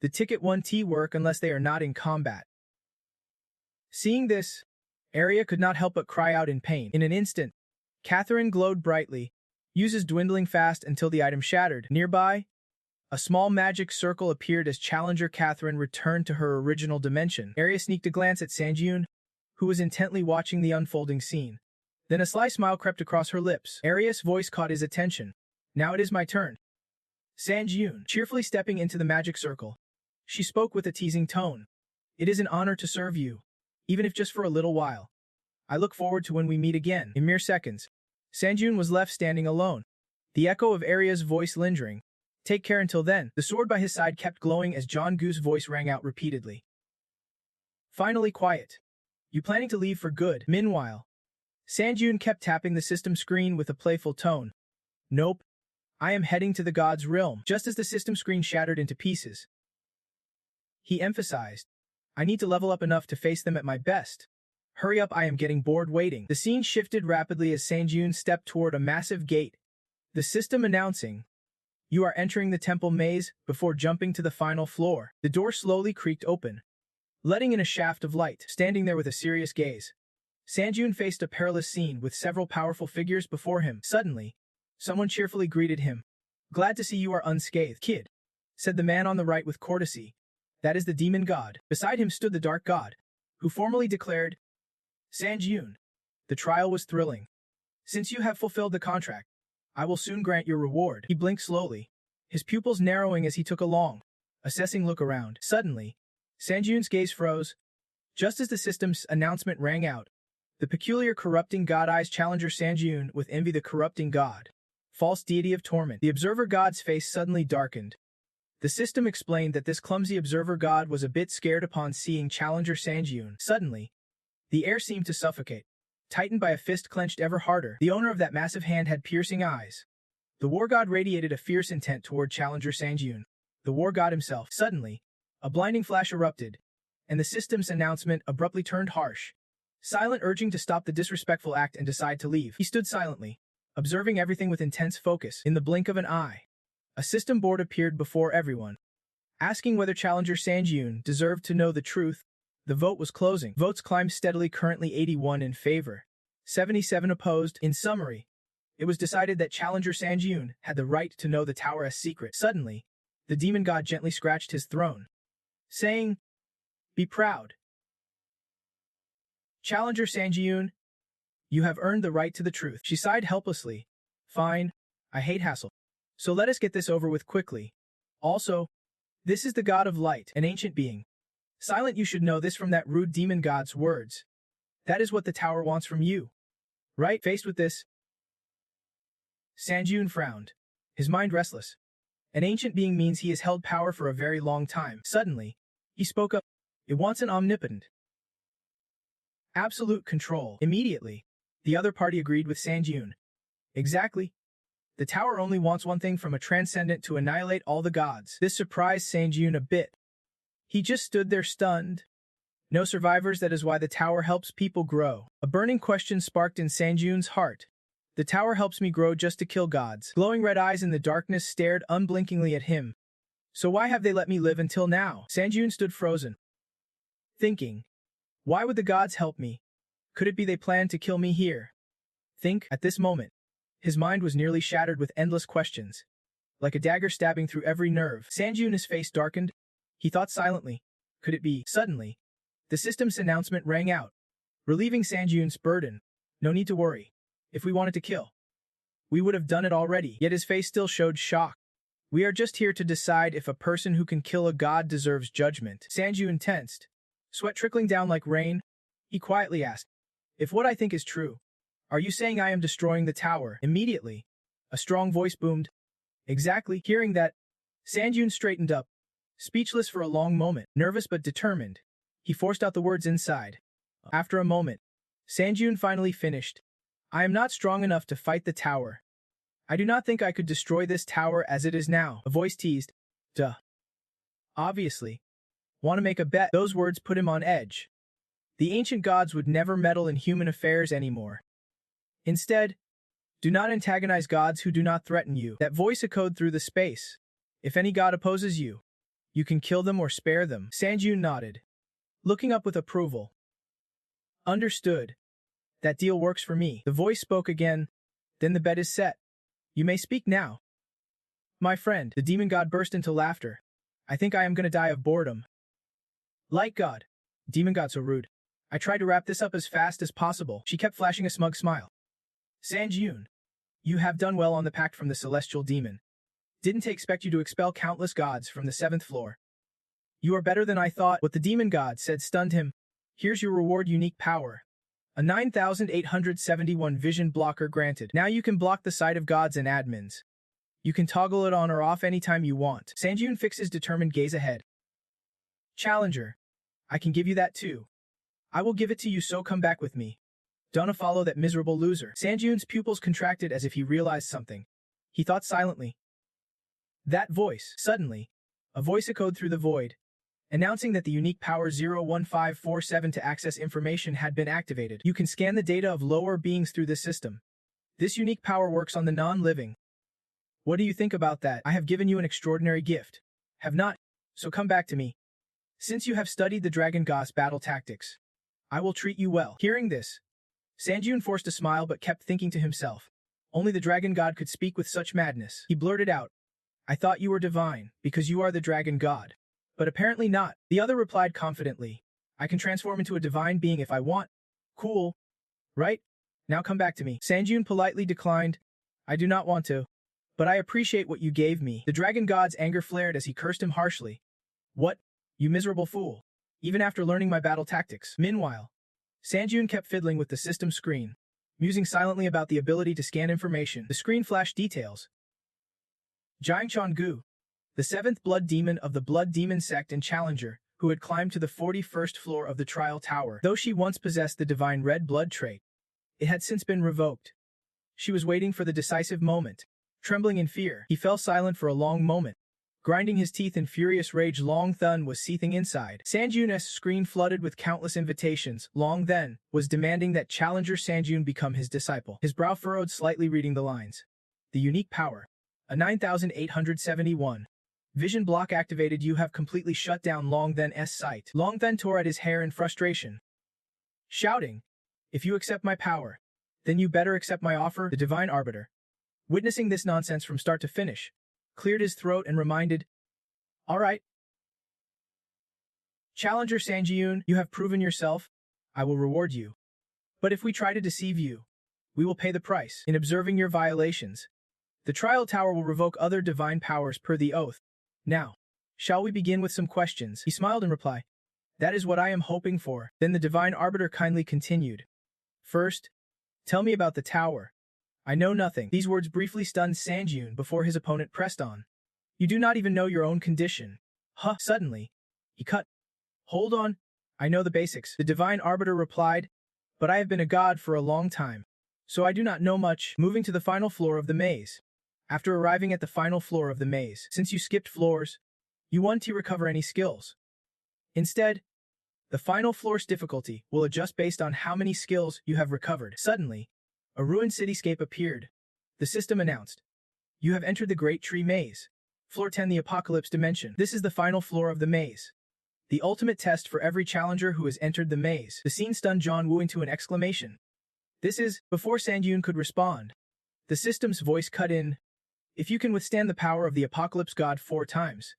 [SPEAKER 1] the ticket won't work unless they are not in combat. Seeing this, Arya could not help but cry out in pain. In an instant, Catherine glowed brightly, uses dwindling fast until the item shattered. Nearby, a small magic circle appeared as Challenger Catherine returned to her original dimension. Arya sneaked a glance at Sanjun, who was intently watching the unfolding scene. Then a sly smile crept across her lips. Arya's voice caught his attention. Now it is my turn. Sanjun, cheerfully stepping into the magic circle. She spoke with a teasing tone. It is an honor to serve you, even if just for a little while. I look forward to when we meet again. In mere seconds, Sanjun was left standing alone, the echo of Arya's voice lingering. Take care until then. The sword by his side kept glowing as John Goo's voice rang out repeatedly. Finally quiet. You planning to leave for good? Meanwhile, Sanjun kept tapping the system screen with a playful tone. Nope. I am heading to the god's realm. Just as the system screen shattered into pieces, he emphasized, I need to level up enough to face them at my best. Hurry up, I am getting bored waiting. The scene shifted rapidly as Sanjun stepped toward a massive gate, the system announcing, you are entering the temple maze before jumping to the final floor. The door slowly creaked open, letting in a shaft of light. Standing there with a serious gaze, Sanjun faced a perilous scene with several powerful figures before him. Suddenly, someone cheerfully greeted him. Glad to see you are unscathed, kid, said the man on the right with courtesy. That is the demon god. Beside him stood the dark god, who formally declared, Sanjun, the trial was thrilling. Since you have fulfilled the contract, I will soon grant your reward. He blinked slowly, his pupils narrowing as he took a long, assessing look around. Suddenly, Sanjun's gaze froze. Just as the system's announcement rang out, the peculiar corrupting god eyes Challenger Sanjun with envy, the corrupting god, false deity of torment. The observer god's face suddenly darkened. The system explained that this clumsy observer god was a bit scared upon seeing Challenger Sanjun. Suddenly, the air seemed to suffocate, tightened by a fist clenched ever harder. The owner of that massive hand had piercing eyes. The war god radiated a fierce intent toward Challenger Sanjun, the war god himself. Suddenly, a blinding flash erupted, and the system's announcement abruptly turned harsh. Silent, urging to stop the disrespectful act and decide to leave. He stood silently, observing everything with intense focus. In the blink of an eye, a system board appeared before everyone, asking whether Challenger Sanjun deserved to know the truth. The vote was closing. Votes climbed steadily, currently 81 in favor, 77 opposed. In summary, it was decided that Challenger Sanjun had the right to know the tower's secret. Suddenly, the demon god gently scratched his throne, saying, be proud. Challenger Sanjun, you have earned the right to the truth. She sighed helplessly. Fine, I hate hassle. So let us get this over with quickly. Also, this is the god of light, an ancient being. Silent, you should know this from that rude demon god's words. That is what the tower wants from you. Right? Faced with this, Sanjun frowned, his mind restless. An ancient being means he has held power for a very long time. Suddenly, he spoke up. It wants an omnipotent, absolute control. Immediately, the other party agreed with Sanjun. Exactly. The tower only wants one thing from a transcendent: to annihilate all the gods. This surprised Sanjun a bit. He just stood there stunned. No survivors, that is why the tower helps people grow. A burning question sparked in Sanjun's heart. The tower helps me grow just to kill gods. Glowing red eyes in the darkness stared unblinkingly at him. So why have they let me live until now? Sanjun stood frozen, thinking, why would the gods help me? Could it be they planned to kill me here? At this moment, his mind was nearly shattered with endless questions, like a dagger stabbing through every nerve. Sanjun's face darkened. He thought silently. Could it be? Suddenly, the system's announcement rang out, relieving Sanjun's burden. No need to worry. If we wanted to kill, we would have done it already. Yet his face still showed shock. We are just here to decide if a person who can kill a god deserves judgment. Sanjun tensed, sweat trickling down like rain. He quietly asked, if what I think is true, are you saying I am destroying the tower? Immediately, a strong voice boomed. Exactly. Hearing that, Sanjun straightened up, speechless for a long moment, nervous but determined. He forced out the words inside. After a moment, Sanjun finally finished. I am not strong enough to fight the tower. I do not think I could destroy this tower as it is now. A voice teased. Duh. Obviously. Want to make a bet? Those words put him on edge. The ancient gods would never meddle in human affairs anymore. Instead, do not antagonize gods who do not threaten you. That voice echoed through the space. If any god opposes you, you can kill them or spare them. Sanjun nodded, looking up with approval. Understood. That deal works for me. The voice spoke again. Then the bet is set. You may speak now. My friend, the demon god burst into laughter. I think I am going to die of boredom. Light god. Demon god so rude. I tried to wrap this up as fast as possible. She kept flashing a smug smile. Sanjun, you have done well on the pact from the celestial demon. Didn't expect you to expel countless gods from the 7th floor. You are better than I thought. What the demon god said stunned him. Here's your reward: unique power. A 9,871 vision blocker granted. Now you can block the sight of gods and admins. You can toggle it on or off anytime you want. Sanjun fixed his determined gaze ahead. Challenger, I can give you that too. I will give it to you, so come back with me. Don't follow that miserable loser. Sanjun's pupils contracted as if he realized something. He thought silently. That voice. Suddenly, a voice echoed through the void, announcing that the unique power 01547 to access information had been activated. You can scan the data of lower beings through this system. This unique power works on the non-living. What do you think about that? I have given you an extraordinary gift. Have not? So come back to me. Since you have studied the Dragon God's battle tactics, I will treat you well. Hearing this, Sanjun forced a smile but kept thinking to himself. Only the Dragon God could speak with such madness. He blurted out, I thought you were divine, because you are the Dragon God. But apparently not. The other replied confidently, I can transform into a divine being if I want. Cool. Right? Now come back to me. Sanjun politely declined. I do not want to. But I appreciate what you gave me. The Dragon God's anger flared as he cursed him harshly. What? You miserable fool. Even after learning my battle tactics. Meanwhile, Sanjun kept fiddling with the system screen, musing silently about the ability to scan information. The screen flashed details. Jiang Changgu, the 7th blood demon of the Blood Demon sect and challenger, who had climbed to the 41st floor of the Trial Tower. Though she once possessed the divine red blood trait, it had since been revoked. She was waiting for the decisive moment. Trembling in fear, he fell silent for a long moment. Grinding his teeth in furious rage, Long Thun was seething inside. Sanjun's screen flooded with countless invitations. Long Then was demanding that challenger Sanjun become his disciple. His brow furrowed slightly, reading the lines. The unique power. A 9,871. Vision block activated. You have completely shut down Long Then's sight. Long Then tore at his hair in frustration, shouting, if you accept my power, then you better accept my offer. The divine arbiter, witnessing this nonsense from start to finish, cleared his throat and reminded, all right. Challenger Sanjun, you have proven yourself. I will reward you. But if we try to deceive you, we will pay the price. In observing your violations, the Trial Tower will revoke other divine powers per the oath. Now, shall we begin with some questions? He smiled in reply. That is what I am hoping for. Then the divine arbiter kindly continued. First, tell me about the tower. I know nothing. These words briefly stunned Sanjun before his opponent pressed on. You do not even know your own condition. Huh? Suddenly, he cut. Hold on. I know the basics. The divine arbiter replied, but I have been a god for a long time, so I do not know much. Moving to the final floor of the maze. After arriving at the final floor of the maze, since you skipped floors, you want to recover any skills. Instead, the final floor's difficulty will adjust based on how many skills you have recovered. Suddenly, a ruined cityscape appeared. The system announced, you have entered the Great Tree Maze. Floor 10, the Apocalypse Dimension. This is the final floor of the maze, the ultimate test for every challenger who has entered the maze. The scene stunned John Woo into an exclamation. This is, before Sanjun could respond, the system's voice cut in. If you can withstand the power of the Apocalypse God 4 times,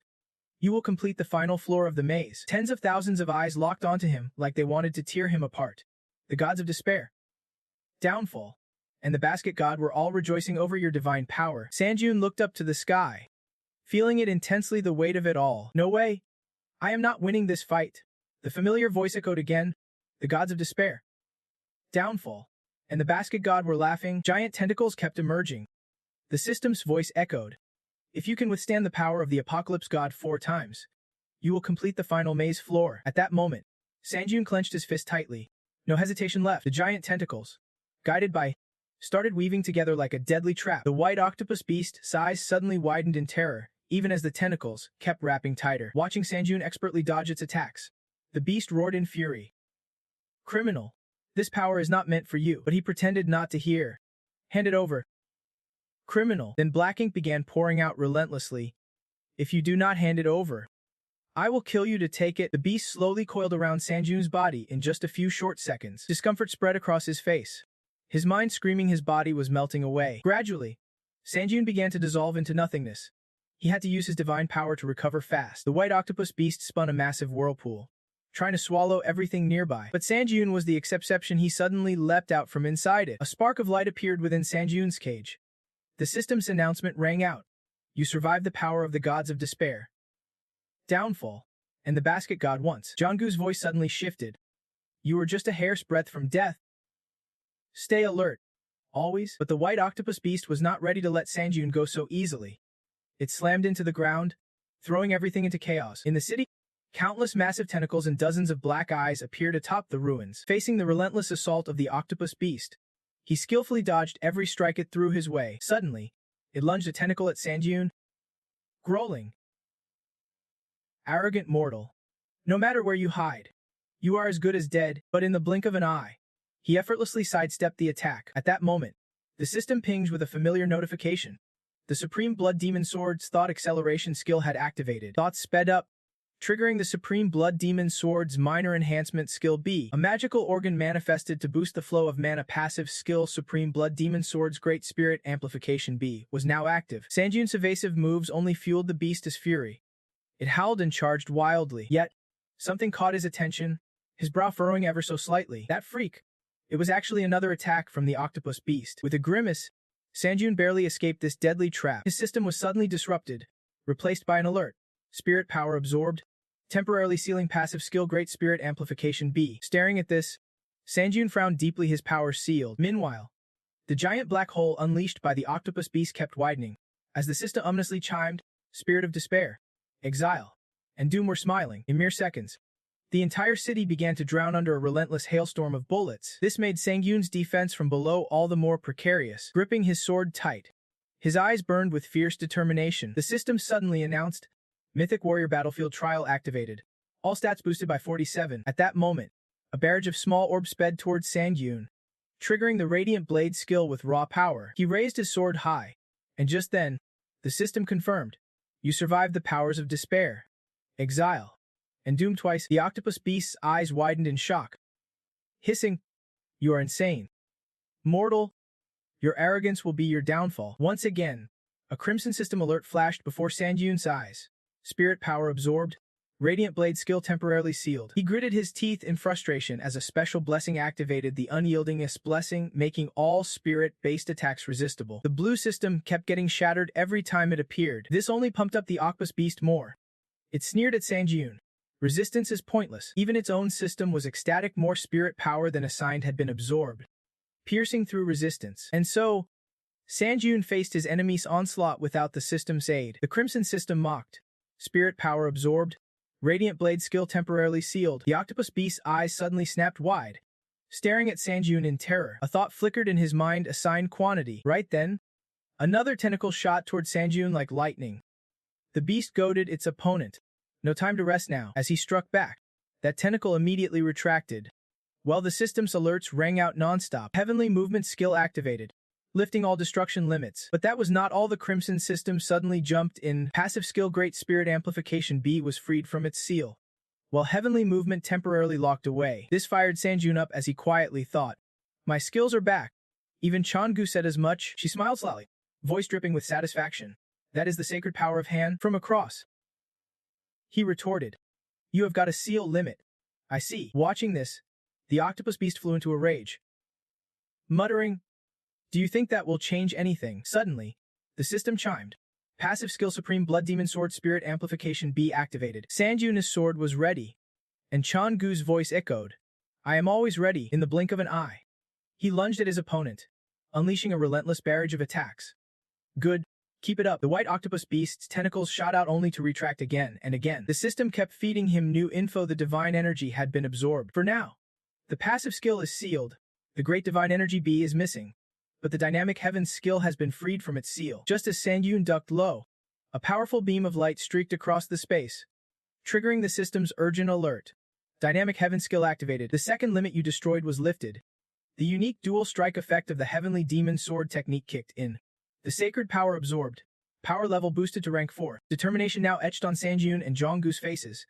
[SPEAKER 1] you will complete the final floor of the maze. Tens of thousands of eyes locked onto him like they wanted to tear him apart. The gods of despair, downfall, and the basket god were all rejoicing over your divine power. Sanjun looked up to the sky, feeling it intensely, the weight of it all. No way. I am not winning this fight. The familiar voice echoed again. The gods of despair. Downfall. And the basket god were laughing. Giant tentacles kept emerging. The system's voice echoed. If you can withstand the power of the apocalypse god 4 times, you will complete the final maze floor. At that moment, Sanjun clenched his fist tightly. No hesitation left. The giant tentacles, guided by, started weaving together like a deadly trap. The white octopus beast's eyes suddenly widened in terror, even as the tentacles kept wrapping tighter. Watching Sanjun expertly dodge its attacks, the beast roared in fury. Criminal. This power is not meant for you. But he pretended not to hear. Hand it over. Criminal. Then black ink began pouring out relentlessly. If you do not hand it over, I will kill you to take it. The beast slowly coiled around Sanjun's body in just a few short seconds. Discomfort spread across his face. His mind screaming, his body was melting away. Gradually, Sanjun began to dissolve into nothingness. He had to use his divine power to recover fast. The white octopus beast spun a massive whirlpool, trying to swallow everything nearby. But Sanjun was the exception. He suddenly leapt out from inside it. A spark of light appeared within Sanjun's cage. The system's announcement rang out. You survived the power of the gods of despair. Downfall. And the basket god once. Jonggu's voice suddenly shifted. You were just a hair's breadth from death. Stay alert. Always. But the white octopus beast was not ready to let Sanjun go so easily. It slammed into the ground, throwing everything into chaos. In the city, countless massive tentacles and dozens of black eyes appeared atop the ruins. Facing the relentless assault of the octopus beast, he skillfully dodged every strike it threw his way. Suddenly, it lunged a tentacle at Sanjun, growling. Arrogant mortal. No matter where you hide, you are as good as dead. But in the blink of an eye, he effortlessly sidestepped the attack. At that moment, the system pinged with a familiar notification. The Supreme Blood Demon Sword's thought acceleration skill had activated. Thoughts sped up, triggering the Supreme Blood Demon Sword's minor enhancement skill B. A magical organ manifested to boost the flow of mana. Passive skill Supreme Blood Demon Sword's Great Spirit Amplification B was now active. Sanjun's evasive moves only fueled the beast's fury. It howled and charged wildly. Yet, something caught his attention, his brow furrowing ever so slightly. That freak. It was actually another attack from the octopus beast. With a grimace, Sanjun barely escaped this deadly trap. His system was suddenly disrupted, replaced by an alert. Spirit power absorbed, temporarily sealing passive skill Great Spirit Amplification B. Staring at this, Sanjun frowned deeply, his power sealed. Meanwhile, the giant black hole unleashed by the octopus beast kept widening. As the system ominously chimed, Spirit of Despair, Exile, and Doom were smiling. In mere seconds, the entire city began to drown under a relentless hailstorm of bullets. This made Sangun's defense from below all the more precarious. Gripping his sword tight, his eyes burned with fierce determination, the system suddenly announced, Mythic Warrior Battlefield Trial activated. All stats boosted by 47. At that moment, a barrage of small orbs sped towards Sangun, triggering the Radiant Blade skill with raw power. He raised his sword high, and just then, the system confirmed, you survived the powers of despair, exile, and doom twice. The octopus beast's eyes widened in shock, hissing, you are insane. Mortal, your arrogance will be your downfall. Once again, a crimson system alert flashed before Sanjun's eyes. Spirit power absorbed, Radiant Blade skill temporarily sealed. He gritted his teeth in frustration as a special blessing activated, the Unyieldingness blessing, making all spirit-based attacks resistible. The blue system kept getting shattered every time it appeared. This only pumped up the octopus beast more. It sneered at Sanjun. Resistance is pointless. Even its own system was ecstatic. More spirit power than assigned had been absorbed, piercing through resistance. And so, Sanjun faced his enemy's onslaught without the system's aid. The crimson system mocked. Spirit power absorbed, Radiant Blade skill temporarily sealed. The octopus beast's eyes suddenly snapped wide, staring at Sanjun in terror. A thought flickered in his mind, assigned quantity. Right then, another tentacle shot toward Sanjun like lightning. The beast goaded its opponent. No time to rest now. As he struck back, that tentacle immediately retracted, while the system's alerts rang out non-stop. Heavenly movement skill activated, lifting all destruction limits. But that was not all. The crimson system suddenly jumped in. Passive skill Great Spirit Amplification B was freed from its seal, while heavenly movement temporarily locked away. This fired Sanjun up as he quietly thought, my skills are back. Even Changgu said as much. She smiled slyly, voice dripping with satisfaction. That is the sacred power of Han. From across, he retorted, you have got a seal limit. I see. Watching this, the octopus beast flew into a rage, muttering, do you think that will change anything? Suddenly, the system chimed. Passive skill Supreme Blood Demon Sword Spirit Amplification B activated. Sanjun's sword was ready, and Chan-gu's voice echoed. I am always ready, in the blink of an eye. He lunged at his opponent, unleashing a relentless barrage of attacks. Good. Keep it up. The white octopus beast's tentacles shot out only to retract again and again. The system kept feeding him new info. The divine energy had been absorbed. For now, the passive skill is sealed. The great divine energy B is missing, but the dynamic heavens skill has been freed from its seal. Just as Sanjun ducked low, a powerful beam of light streaked across the space, triggering the system's urgent alert. Dynamic heaven skill activated. The second limit you destroyed was lifted. The unique dual strike effect of the heavenly demon sword technique kicked in. The sacred power absorbed. Power level boosted to rank 4. Determination now etched on Sanjun and Jonggu's faces.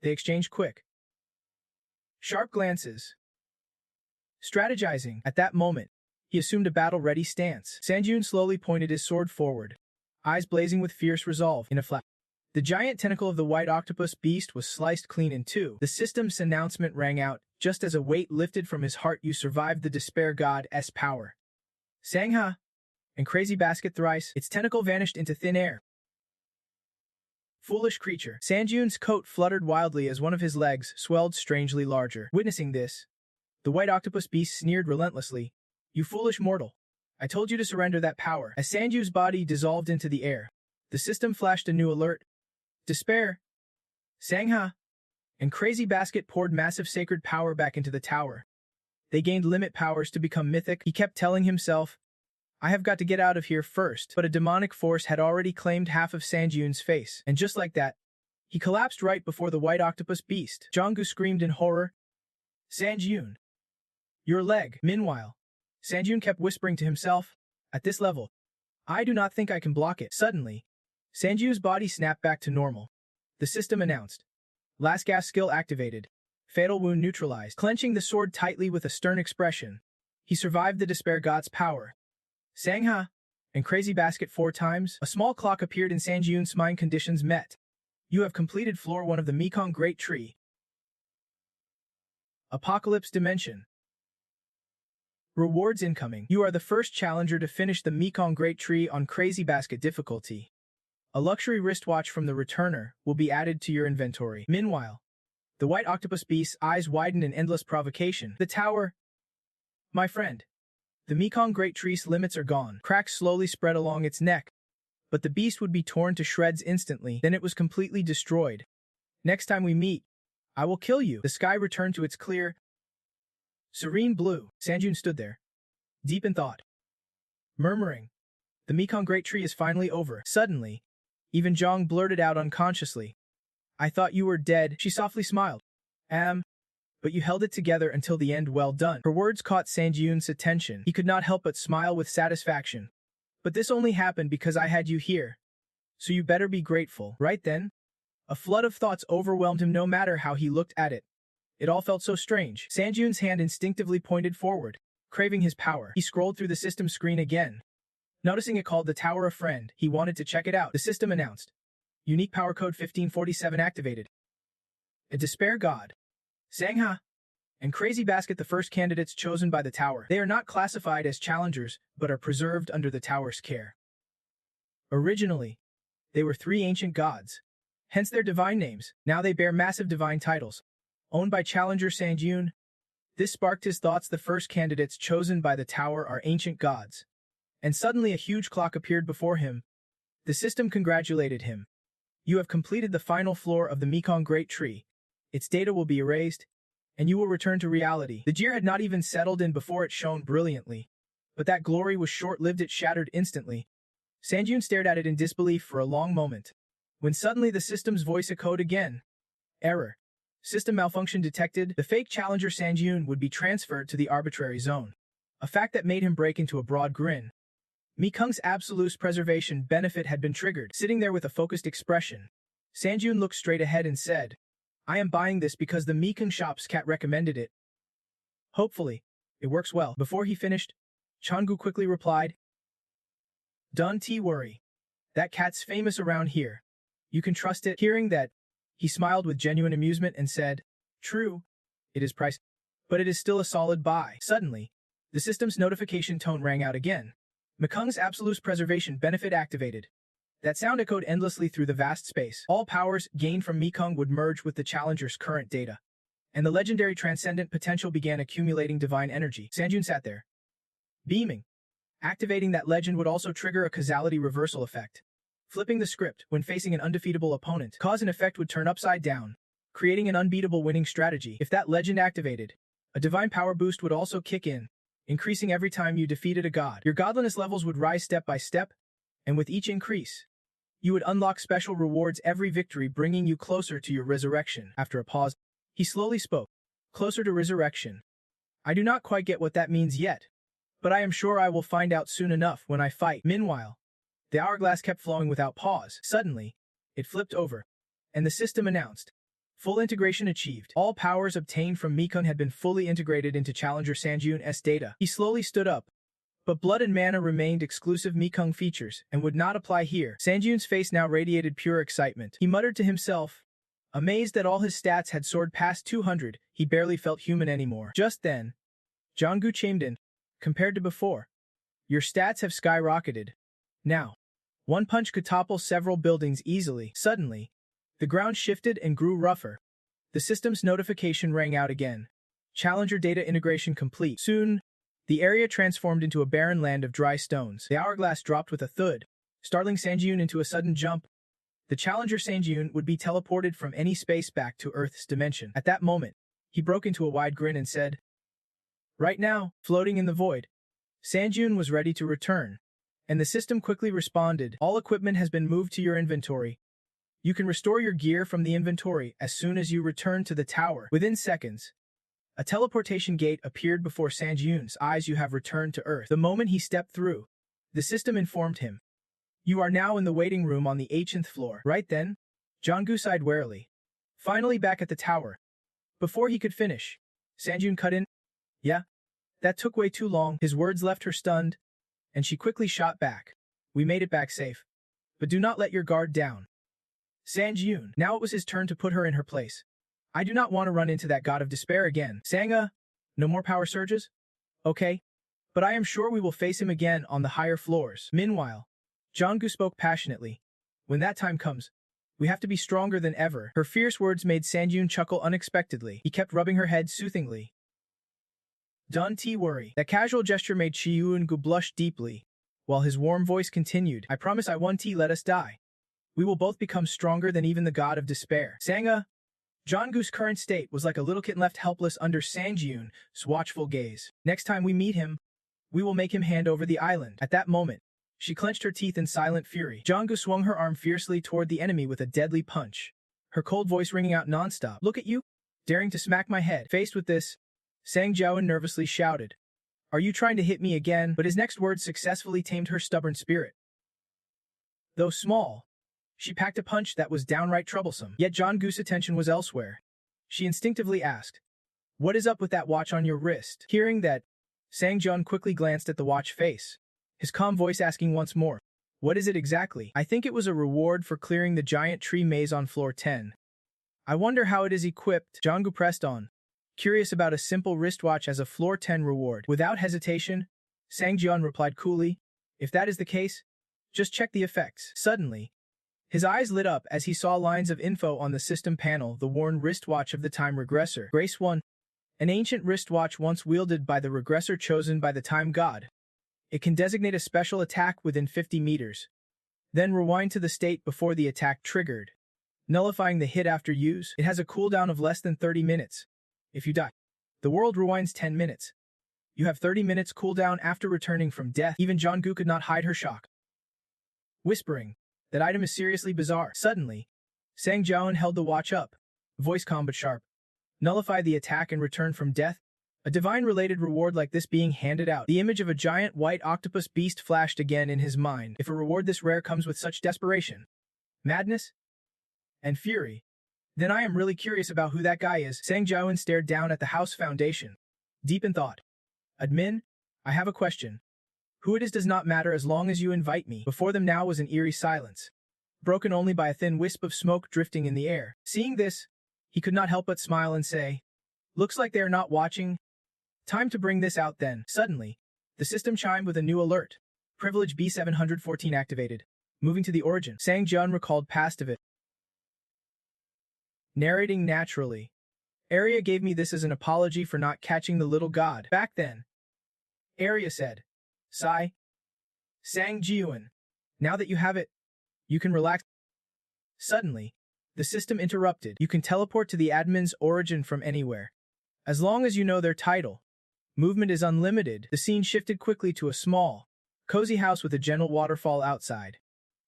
[SPEAKER 1] They exchanged quick, sharp glances, strategizing. At that moment, he assumed a battle-ready stance. Sanjun slowly pointed his sword forward, eyes blazing with fierce resolve. In a flash, the giant tentacle of the white octopus beast was sliced clean in two. The system's announcement rang out, just as a weight lifted from his heart. You survived the despair god's power. Sangha and Crazy Basket thrice, its tentacle vanished into thin air. Foolish creature. Sanjun's coat fluttered wildly as one of his legs swelled strangely larger. Witnessing this, the white octopus beast sneered relentlessly. You foolish mortal. I told you to surrender that power. As Sanju's body dissolved into the air, the system flashed a new alert. Despair, Sangha, and Crazy Basket poured massive sacred power back into the tower. They gained limit powers to become mythic. He kept telling himself, I have got to get out of here first. But a demonic force had already claimed half of Sanjun's face. And just like that, he collapsed right before the white octopus beast. Jonggu screamed in horror. Sanjun, your leg. Meanwhile, Sanjun kept whispering to himself, at this level, I do not think I can block it. Suddenly, Sanju's body snapped back to normal. The system announced. Last gas skill activated. Fatal wound neutralized. Clenching the sword tightly with a stern expression, he survived the despair god's power. Sangha and Crazy Basket 4 times. A small clock appeared in Sanjun's mind. Conditions met. You have completed floor 1 of the Mekong Great Tree. Apocalypse Dimension. Rewards incoming. You are the first challenger to finish the Mekong Great Tree on Crazy Basket difficulty. A luxury wristwatch from the returner will be added to your inventory. Meanwhile, the white octopus beast's eyes widened in endless provocation. The tower. My friend. The Mekong Great Tree's limits are gone. Cracks slowly spread along its neck, but the beast would be torn to shreds instantly. Then it was completely destroyed. Next time we meet, I will kill you. The sky returned to its clear, serene blue. Sanjun stood there, deep in thought, murmuring, the Mekong Great Tree is finally over. Suddenly, even Zhang blurted out unconsciously, I thought you were dead. She softly smiled. But you held it together until the end. Well done. Her words caught Sanjun's attention. He could not help but smile with satisfaction. But this only happened because I had you here. So you better be grateful. Right then, a flood of thoughts overwhelmed him no matter how he looked at it. It all felt so strange. Sanjun's hand instinctively pointed forward, craving his power. He scrolled through the system screen again. Noticing it called the Tower a Friend, he wanted to check it out. The system announced. Unique power code 1547 activated. A despair god. Sangha and Crazy Basket, the first candidates chosen by the tower. They are not classified as challengers, but are preserved under the tower's care. Originally, they were 3 ancient gods, hence their divine names. Now they bear massive divine titles, owned by challenger Sanjun. This sparked his thoughts. The first candidates chosen by the tower are ancient gods. And suddenly a huge clock appeared before him. The system congratulated him. You have completed the final floor of the Mekong Great Tree. Its data will be erased, and you will return to reality. The jeer had not even settled in before it shone brilliantly. But that glory was short-lived. It shattered instantly. Sanjun stared at it in disbelief for a long moment, when suddenly the system's voice echoed again. Error. System malfunction detected. The fake challenger Sanjun would be transferred to the arbitrary zone, a fact that made him break into a broad grin. Mekong's absolute preservation benefit had been triggered. Sitting there with a focused expression, Sanjun looked straight ahead and said, I am buying this because the Mekong shop's cat recommended it. Hopefully, it works well. Before he finished, Changu quickly replied, Don't worry. That cat's famous around here. You can trust it. Hearing that, he smiled with genuine amusement and said, True, it is priced, but it is still a solid buy. Suddenly, the system's notification tone rang out again. Mekong's absolute preservation benefit activated. That sound echoed endlessly through the vast space. All powers gained from Mikung would merge with the challenger's current data, and the legendary transcendent potential began accumulating divine energy. Sanjun sat there, beaming. Activating that legend would also trigger a causality reversal effect. Flipping the script when facing an undefeatable opponent, cause and effect would turn upside down, creating an unbeatable winning strategy. If that legend activated, a divine power boost would also kick in, increasing every time you defeated a god. Your godliness levels would rise step by step, and with each increase, you would unlock special rewards every victory, bringing you closer to your resurrection. After a pause, he slowly spoke. Closer to resurrection. I do not quite get what that means yet, but I am sure I will find out soon enough when I fight. Meanwhile, the hourglass kept flowing without pause. Suddenly, it flipped over, and the system announced, full integration achieved. All powers obtained from Mikung had been fully integrated into Challenger Sanjun's data. He slowly stood up, but blood and mana remained exclusive Mikung features and would not apply here. Sanjun's face now radiated pure excitement. He muttered to himself, amazed that all his stats had soared past 200, he barely felt human anymore. Just then, Jonggu chimed in. Compared to before, your stats have skyrocketed. Now, one punch could topple several buildings easily. Suddenly, the ground shifted and grew rougher. The system's notification rang out again. Challenger data integration complete. Soon, the area transformed into a barren land of dry stones. The hourglass dropped with a thud, startling Sanjun into a sudden jump. The Challenger Sanjun would be teleported from any space back to Earth's dimension. At that moment, he broke into a wide grin and said, right now, floating in the void, Sanjun was ready to return, and the system quickly responded, all equipment has been moved to your inventory. You can restore your gear from the inventory as soon as you return to the tower. Within seconds, a teleportation gate appeared before Sanjun's eyes. You have returned to Earth. The moment he stepped through, the system informed him, you are now in the waiting room on the 18th floor. Right then, Jonggu sighed warily. Finally back at the tower. Before he could finish, Sanjun cut in, yeah, that took way too long. His words left her stunned, and she quickly shot back. We made it back safe. But do not let your guard down. Sanjun. Now it was his turn to put her in her place. I do not want to run into that god of despair again. Sanga, no more power surges? Okay. But I am sure we will face him again on the higher floors. Meanwhile, Jonggu spoke passionately. When that time comes, we have to be stronger than ever. Her fierce words made Sanjun chuckle unexpectedly. He kept rubbing her head soothingly. Don't worry. That casual gesture made Chiyungu blush deeply, while his warm voice continued, I promise I won't let us die. We will both become stronger than even the god of despair. Sanga. Jonggu's current state was like a little kitten left helpless under Sanjun's watchful gaze. Next time we meet him, we will make him hand over the island. At that moment, she clenched her teeth in silent fury. Jonggu swung her arm fiercely toward the enemy with a deadly punch, her cold voice ringing out nonstop. Look at you, daring to smack my head. Faced with this, Sang Jiaowen nervously shouted, are you trying to hit me again? But his next words successfully tamed her stubborn spirit. Though small, she packed a punch that was downright troublesome. Yet Jonggu's attention was elsewhere. She instinctively asked, what is up with that watch on your wrist? Hearing that, Sang Jiaowen quickly glanced at the watch face, his calm voice asking once more, what is it exactly? I think it was a reward for clearing the giant tree maze on floor 10. I wonder how it is equipped. Jonggu pressed on, curious about a simple wristwatch as a floor 10 reward. Without hesitation, Sang Jiaowen replied coolly, if that is the case, just check the effects. Suddenly, his eyes lit up as he saw lines of info on the system panel. The worn wristwatch of the time regressor. Grace 1. An ancient wristwatch once wielded by the regressor chosen by the time god. It can designate a special attack within 50 meters. Then rewind to the state before the attack triggered, nullifying the hit after use. It has a cooldown of less than 30 minutes. If you die, the world rewinds 10 minutes. You have 30 minutes cooldown after returning from death. Even Jonggu could not hide her shock, whispering, that item is seriously bizarre. Suddenly, Sang Jiaowen held the watch up, voice calm but sharp. Nullify the attack and return from death? A divine-related reward like this being handed out. The image of a giant white octopus beast flashed again in his mind. If a reward this rare comes with such desperation, madness, and fury, then I am really curious about who that guy is. Sang Jiaowen stared down at the house foundation, deep in thought. Admin, I have a question. Who it is does not matter as long as you invite me. Before them now was an eerie silence, broken only by a thin wisp of smoke drifting in the air. Seeing this, he could not help but smile and say, looks like they are not watching. Time to bring this out then. Suddenly, the system chimed with a new alert. Privilege B714 activated. Moving to the origin, Sang Jun recalled past of it. Narrating naturally. Arya gave me this as an apology for not catching the little god back then. Arya said. Sigh. Sang Jiun. Now that you have it, you can relax. Suddenly, the system interrupted. You can teleport to the admin's origin from anywhere. As long as you know their title. Movement is unlimited. The scene shifted quickly to a small, cozy house with a gentle waterfall outside.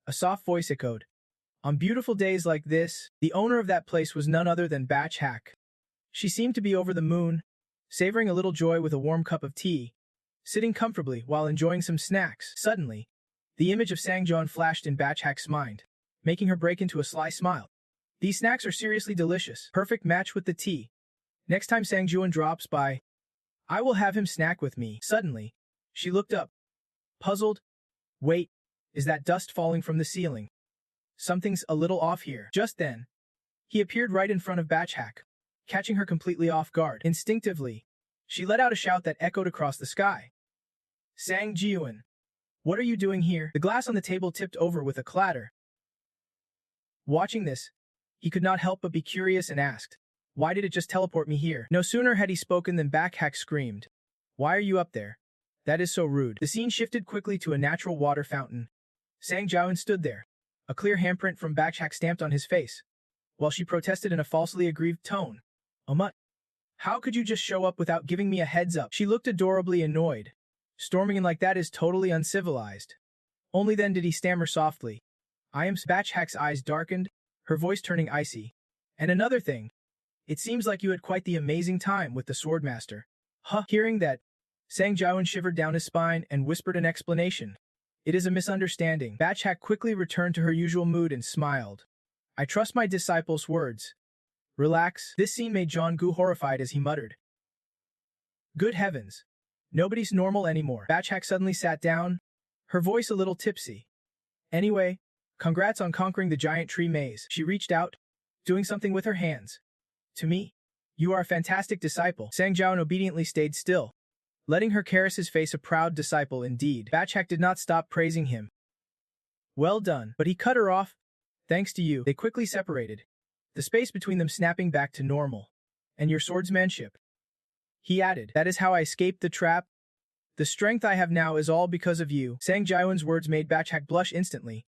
[SPEAKER 1] A soft voice echoed. On beautiful days like this, the owner of that place was none other than Batch Hack. She seemed to be over the moon, savoring a little joy with a warm cup of tea, sitting comfortably while enjoying some snacks. Suddenly, the image of Sang Jun flashed in Batch Hack's mind, making her break into a sly smile. These snacks are seriously delicious. Perfect match with the tea. Next time Sang Jun drops by, I will have him snack with me. Suddenly, she looked up, puzzled. Wait, is that dust falling from the ceiling? Something's a little off here. Just then, he appeared right in front of Batch Hack, catching her completely off guard. Instinctively, she let out a shout that echoed across the sky. Sang Jiun, what are you doing here? The glass on the table tipped over with a clatter. Watching this, he could not help but be curious and asked, why did it just teleport me here? No sooner had he spoken than Batch Hack screamed, why are you up there? That is so rude. The scene shifted quickly to a natural water fountain. Sang Jiun stood there, a clear handprint from Batch Hack stamped on his face, while she protested in a falsely aggrieved tone. Oh mutt. How could you just show up without giving me a heads up? She looked adorably annoyed. Storming in like that is totally uncivilized. Only then did he stammer softly. I am. Batch Hack's eyes darkened, her voice turning icy. And another thing. It seems like you had quite the amazing time with the Swordmaster. Huh. Hearing that, Sang Jiun shivered down his spine and whispered an explanation. It is a misunderstanding. Batch Hack quickly returned to her usual mood and smiled. I trust my disciple's words. Relax. This scene made John Gu horrified as he muttered. Good heavens. Nobody's normal anymore. Batch Hack suddenly sat down, her voice a little tipsy. Anyway, congrats on conquering the giant tree maze. She reached out, doing something with her hands. To me, you are a fantastic disciple. Sang Jiun obediently stayed still, letting her caress his face. A proud disciple indeed. Batch Hack did not stop praising him. Well done. But he cut her off. Thanks to you. They quickly separated, the space between them snapping back to normal. And your swordsmanship. He added, that is how I escaped the trap. The strength I have now is all because of you. Sang Jiun's words made Batch Hack blush instantly,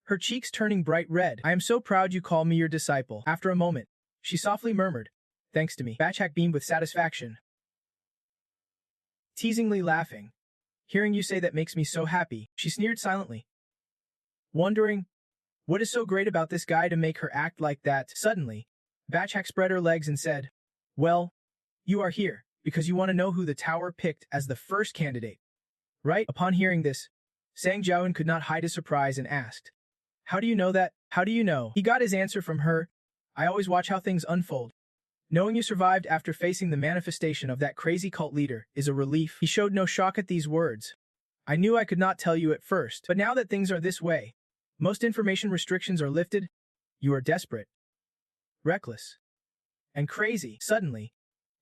[SPEAKER 1] her cheeks turning bright red. I am so proud you call me your disciple. After a moment, she softly murmured, thanks to me. Batch Hack beamed with satisfaction, teasingly laughing. Hearing you say that makes me so happy. She sneered silently, wondering, what is so great about this guy to make her act like that? Suddenly, Batch Hack spread her legs and said, well, you are here because you want to know who the tower picked as the first candidate, right? Upon hearing this, Sang Jiun could not hide his surprise and asked, how do you know that? How do you know? He got his answer from her. I always watch how things unfold. Knowing you survived after facing the manifestation of that crazy cult leader is a relief. He showed no shock at these words. I knew I could not tell you at first, but now that things are this way, most information restrictions are lifted. You are desperate, reckless, and crazy. Suddenly,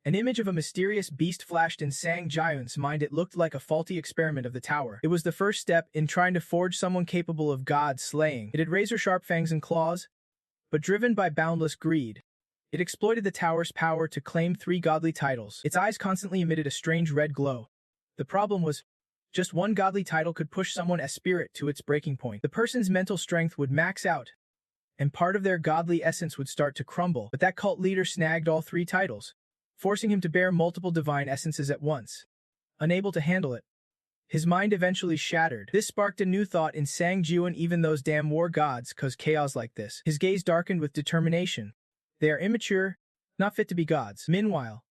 [SPEAKER 1] an image of a mysterious beast flashed in Sang Jiun's mind. It looked like a faulty experiment of the tower. It was the first step in trying to forge someone capable of god slaying. It had razor-sharp fangs and claws, but driven by boundless greed, it exploited the tower's power to claim 3 godly titles. Its eyes constantly emitted a strange red glow. The problem was, just one godly title could push someone as spirit to its breaking point. The person's mental strength would max out, and part of their godly essence would start to crumble. But that cult leader snagged all 3 titles, forcing him to bear multiple divine essences at once. Unable to handle it, his mind eventually shattered. This sparked a new thought in Sang Jiun. Even those damn war gods cause chaos like this. His gaze darkened with determination. They are immature, not fit to be gods. Meanwhile,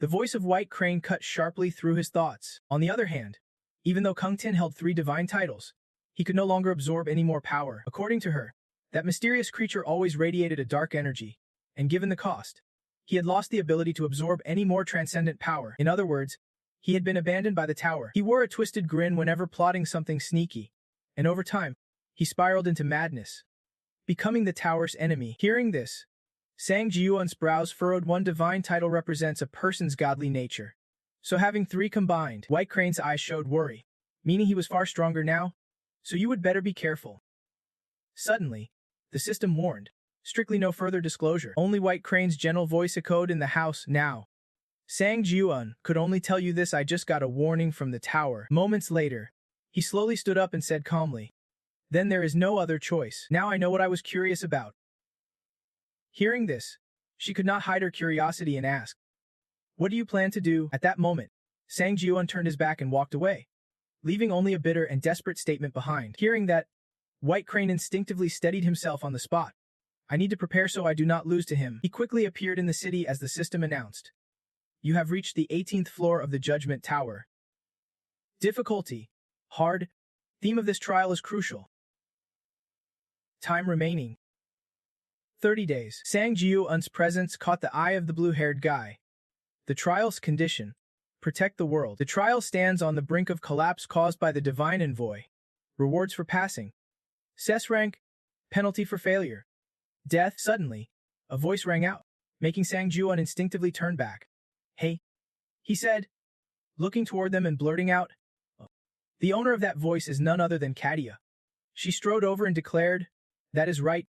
[SPEAKER 1] the voice of White Crane cut sharply through his thoughts. On the other hand, even though Kung Tin held 3 divine titles, he could no longer absorb any more power. According to her, that mysterious creature always radiated a dark energy, and given the cost, he had lost the ability to absorb any more transcendent power. In other words, he had been abandoned by the tower. He wore a twisted grin whenever plotting something sneaky, and over time, he spiraled into madness, becoming the tower's enemy. Hearing this, Sang Jiun's brows furrowed. 1 divine title represents a person's godly nature, so having 3 combined. White Crane's eyes showed worry, meaning he was far stronger now, so you would better be careful. Suddenly, the system warned. Strictly no further disclosure. Only White Crane's gentle voice echoed in the house now. Sang Jiun could only tell you this. I just got a warning from the tower. Moments later, he slowly stood up and said calmly, then there is no other choice. Now I know what I was curious about. Hearing this, she could not hide her curiosity and asked, what do you plan to do? At that moment, Sang Jiun turned his back and walked away, leaving only a bitter and desperate statement behind. Hearing that, White Crane instinctively steadied himself on the spot. I need to prepare so I do not lose to him. He quickly appeared in the city as the system announced. You have reached the 18th floor of the Judgment Tower. Difficulty: hard. Theme of this trial is crucial. Time remaining: 30 days. Sang Jiun's presence caught the eye of the blue-haired guy. The trial's condition: protect the world. The trial stands on the brink of collapse caused by the divine envoy. Rewards for passing: SSS-Rank, penalty for failure: death. Suddenly, a voice rang out, making Sang Jiun instinctively turn back. Hey, he said, looking toward them and blurting out. The owner of that voice is none other than Katia. She strode over and declared, that is right.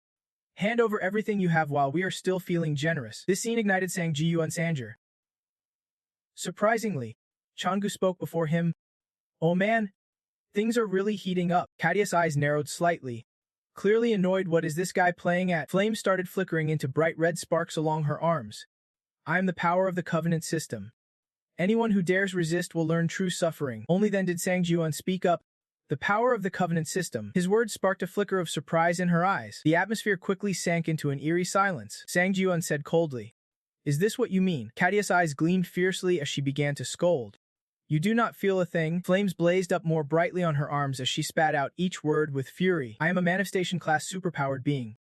[SPEAKER 1] Hand over everything you have while we are still feeling generous. This scene ignited Sang Jiun's anger. Surprisingly, Changu spoke before him. Oh man, things are really heating up. Katia's eyes narrowed slightly. Clearly annoyed, what is this guy playing at? Flames started flickering into bright red sparks along her arms. I am the power of the Covenant system. Anyone who dares resist will learn true suffering. Only then did Sang Jiun speak up. The power of the Covenant system. His words sparked a flicker of surprise in her eyes. The atmosphere quickly sank into an eerie silence. Sang Jiun said coldly, is this what you mean? Katia's eyes gleamed fiercely as she began to scold. You do not feel a thing? Flames blazed up more brightly on her arms as she spat out each word with fury. I am a manifestation-class superpowered being.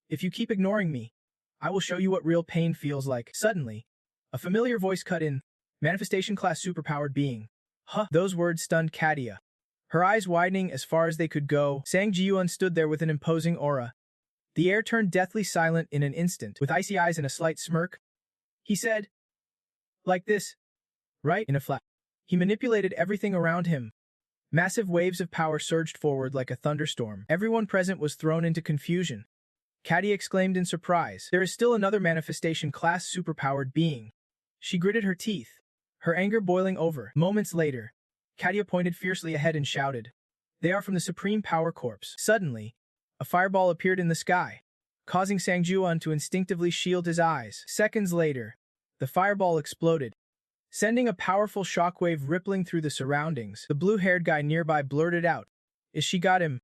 [SPEAKER 1] If you keep ignoring me, I will show you what real pain feels like. Suddenly, a familiar voice cut in. Manifestation-class superpowered being. Huh. Those words stunned Katia. Her eyes widening as far as they could go, Sang Jiun stood there with an imposing aura. The air turned deathly silent in an instant. With icy eyes and a slight smirk, he said, like this, right? In a flash, he manipulated everything around him. Massive waves of power surged forward like a thunderstorm. Everyone present was thrown into confusion. Katia exclaimed in surprise, there is still another manifestation-class superpowered being. She gritted her teeth, her anger boiling over. Moments later, Katia pointed fiercely ahead and shouted, they are from the Supreme Power Corps. Suddenly, a fireball appeared in the sky, causing Sang Jiun to instinctively shield his eyes. Seconds later, the fireball exploded, sending a powerful shockwave rippling through the surroundings. The blue-haired guy nearby blurted out, is she got him?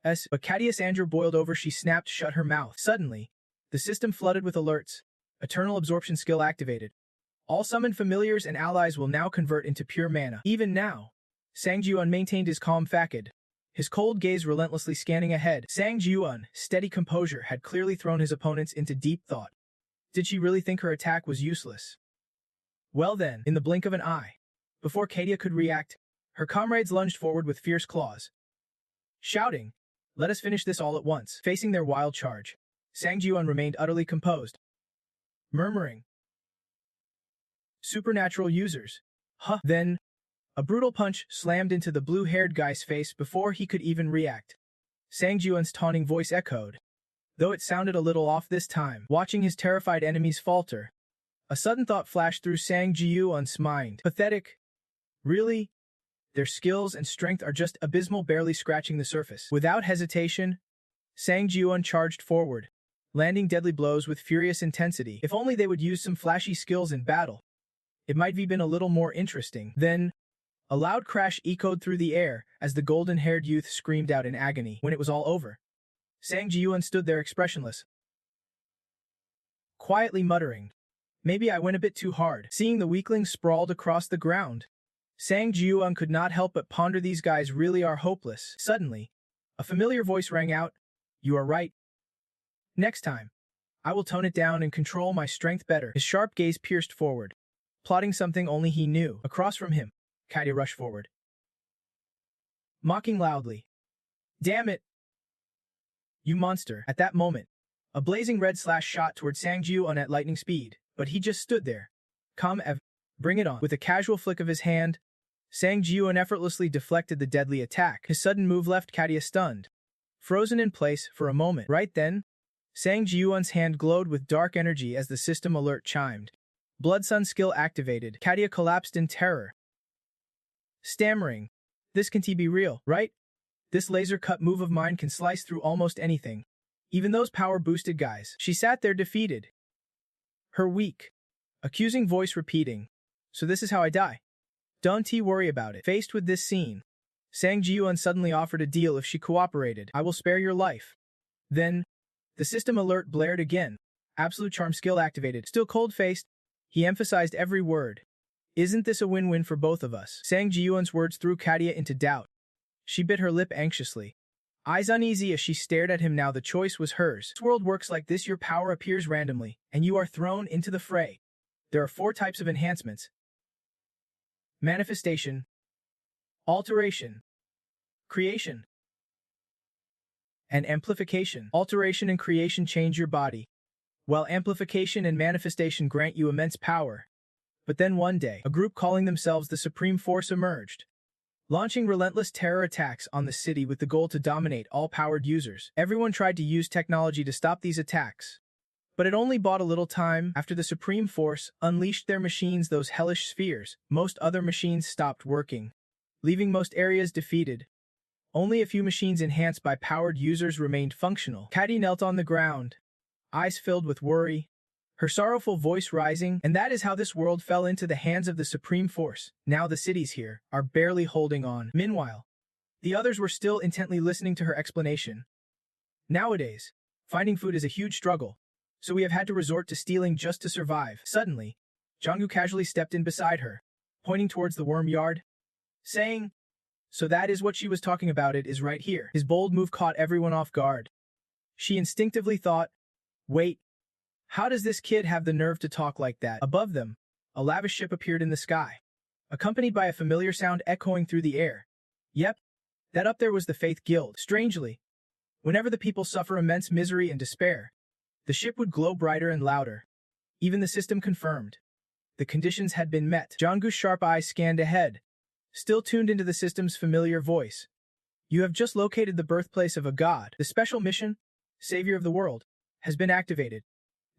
[SPEAKER 1] But Katia's anger boiled over. She snapped shut her mouth. Suddenly, the system flooded with alerts. Eternal absorption skill activated. All summoned familiars and allies will now convert into pure mana. Even now, Sang Jiun maintained his calm facade, his cold gaze relentlessly scanning ahead. Sang Jiun's steady composure had clearly thrown his opponents into deep thought. Did she really think her attack was useless? Well then, in the blink of an eye, before Katia could react, her comrades lunged forward with fierce claws, shouting, let us finish this all at once. Facing their wild charge, Sang Jiun remained utterly composed, murmuring, supernatural users. Huh. Then, a brutal punch slammed into the blue-haired guy's face before he could even react. Sang Jiun's taunting voice echoed, though it sounded a little off this time. Watching his terrified enemies falter, a sudden thought flashed through Sang Jiun's mind. Pathetic. Really? Their skills and strength are just abysmal, barely scratching the surface. Without hesitation, Sang Jiun charged forward, landing deadly blows with furious intensity. If only they would use some flashy skills in battle, it might have been a little more interesting. Then, a loud crash echoed through the air as the golden-haired youth screamed out in agony. When it was all over, Sang Jiun stood there expressionless, quietly muttering, maybe I went a bit too hard. Seeing the weakling sprawled across the ground, Sang Jiun could not help but ponder, these guys really are hopeless. Suddenly, a familiar voice rang out, you are right. Next time, I will tone it down and control my strength better. His sharp gaze pierced forward, plotting something only he knew. Across from him, Katia rushed forward, mocking loudly, damn it, you monster. At that moment, a blazing red slash shot toward Sang Jiun at lightning speed, but he just stood there, calm ev. Bring it on. With a casual flick of his hand, Sang Jiun effortlessly deflected the deadly attack. His sudden move left Katia stunned, frozen in place for a moment. Right then, Sang Jiuan's hand glowed with dark energy as the system alert chimed. Blood Sun skill activated. Katia collapsed in terror. Stammering. This can't be real, right? This laser-cut move of mine can slice through almost anything. Even those power-boosted guys. She sat there defeated. Her weak, accusing voice repeating. So this is how I die. Don't worry about it. Faced with this scene, Sang Jiuan suddenly offered a deal if she cooperated. I will spare your life. Then, the system alert blared again. Absolute charm skill activated. Still cold-faced, he emphasized every word. Isn't this a win-win for both of us? Sang Jiuan's words threw Katia into doubt. She bit her lip anxiously. Eyes uneasy as she stared at him. Now the choice was hers. This world works like this. Your power appears randomly, and you are thrown into the fray. There are 4 types of enhancements. Manifestation, alteration, creation, and amplification. Alteration and creation change your body, while amplification and manifestation grant you immense power. But then one day, a group calling themselves the Supreme Force emerged, launching relentless terror attacks on the city with the goal to dominate all powered users. Everyone tried to use technology to stop these attacks, but it only bought a little time. After the Supreme Force unleashed their machines, those hellish spheres, most other machines stopped working, leaving most areas defeated. Only a few machines enhanced by powered users remained functional. Katia knelt on the ground, eyes filled with worry, her sorrowful voice rising. And that is how this world fell into the hands of the Supreme Force. Now the cities here are barely holding on. Meanwhile, the others were still intently listening to her explanation. Nowadays, finding food is a huge struggle, so we have had to resort to stealing just to survive. Suddenly, Jonggu casually stepped in beside her, pointing towards the worm yard, saying, so that is what she was talking about. It is right here. His bold move caught everyone off guard. She instinctively thought, wait, how does this kid have the nerve to talk like that? Above them, a lavish ship appeared in the sky, accompanied by a familiar sound echoing through the air. Yep, that up there was the Faith Guild. Strangely, whenever the people suffer immense misery and despair, the ship would glow brighter and louder. Even the system confirmed. The conditions had been met. Jonggu's sharp eyes scanned ahead, still tuned into the system's familiar voice. You have just located the birthplace of a god. The special mission, Savior of the World, has been activated.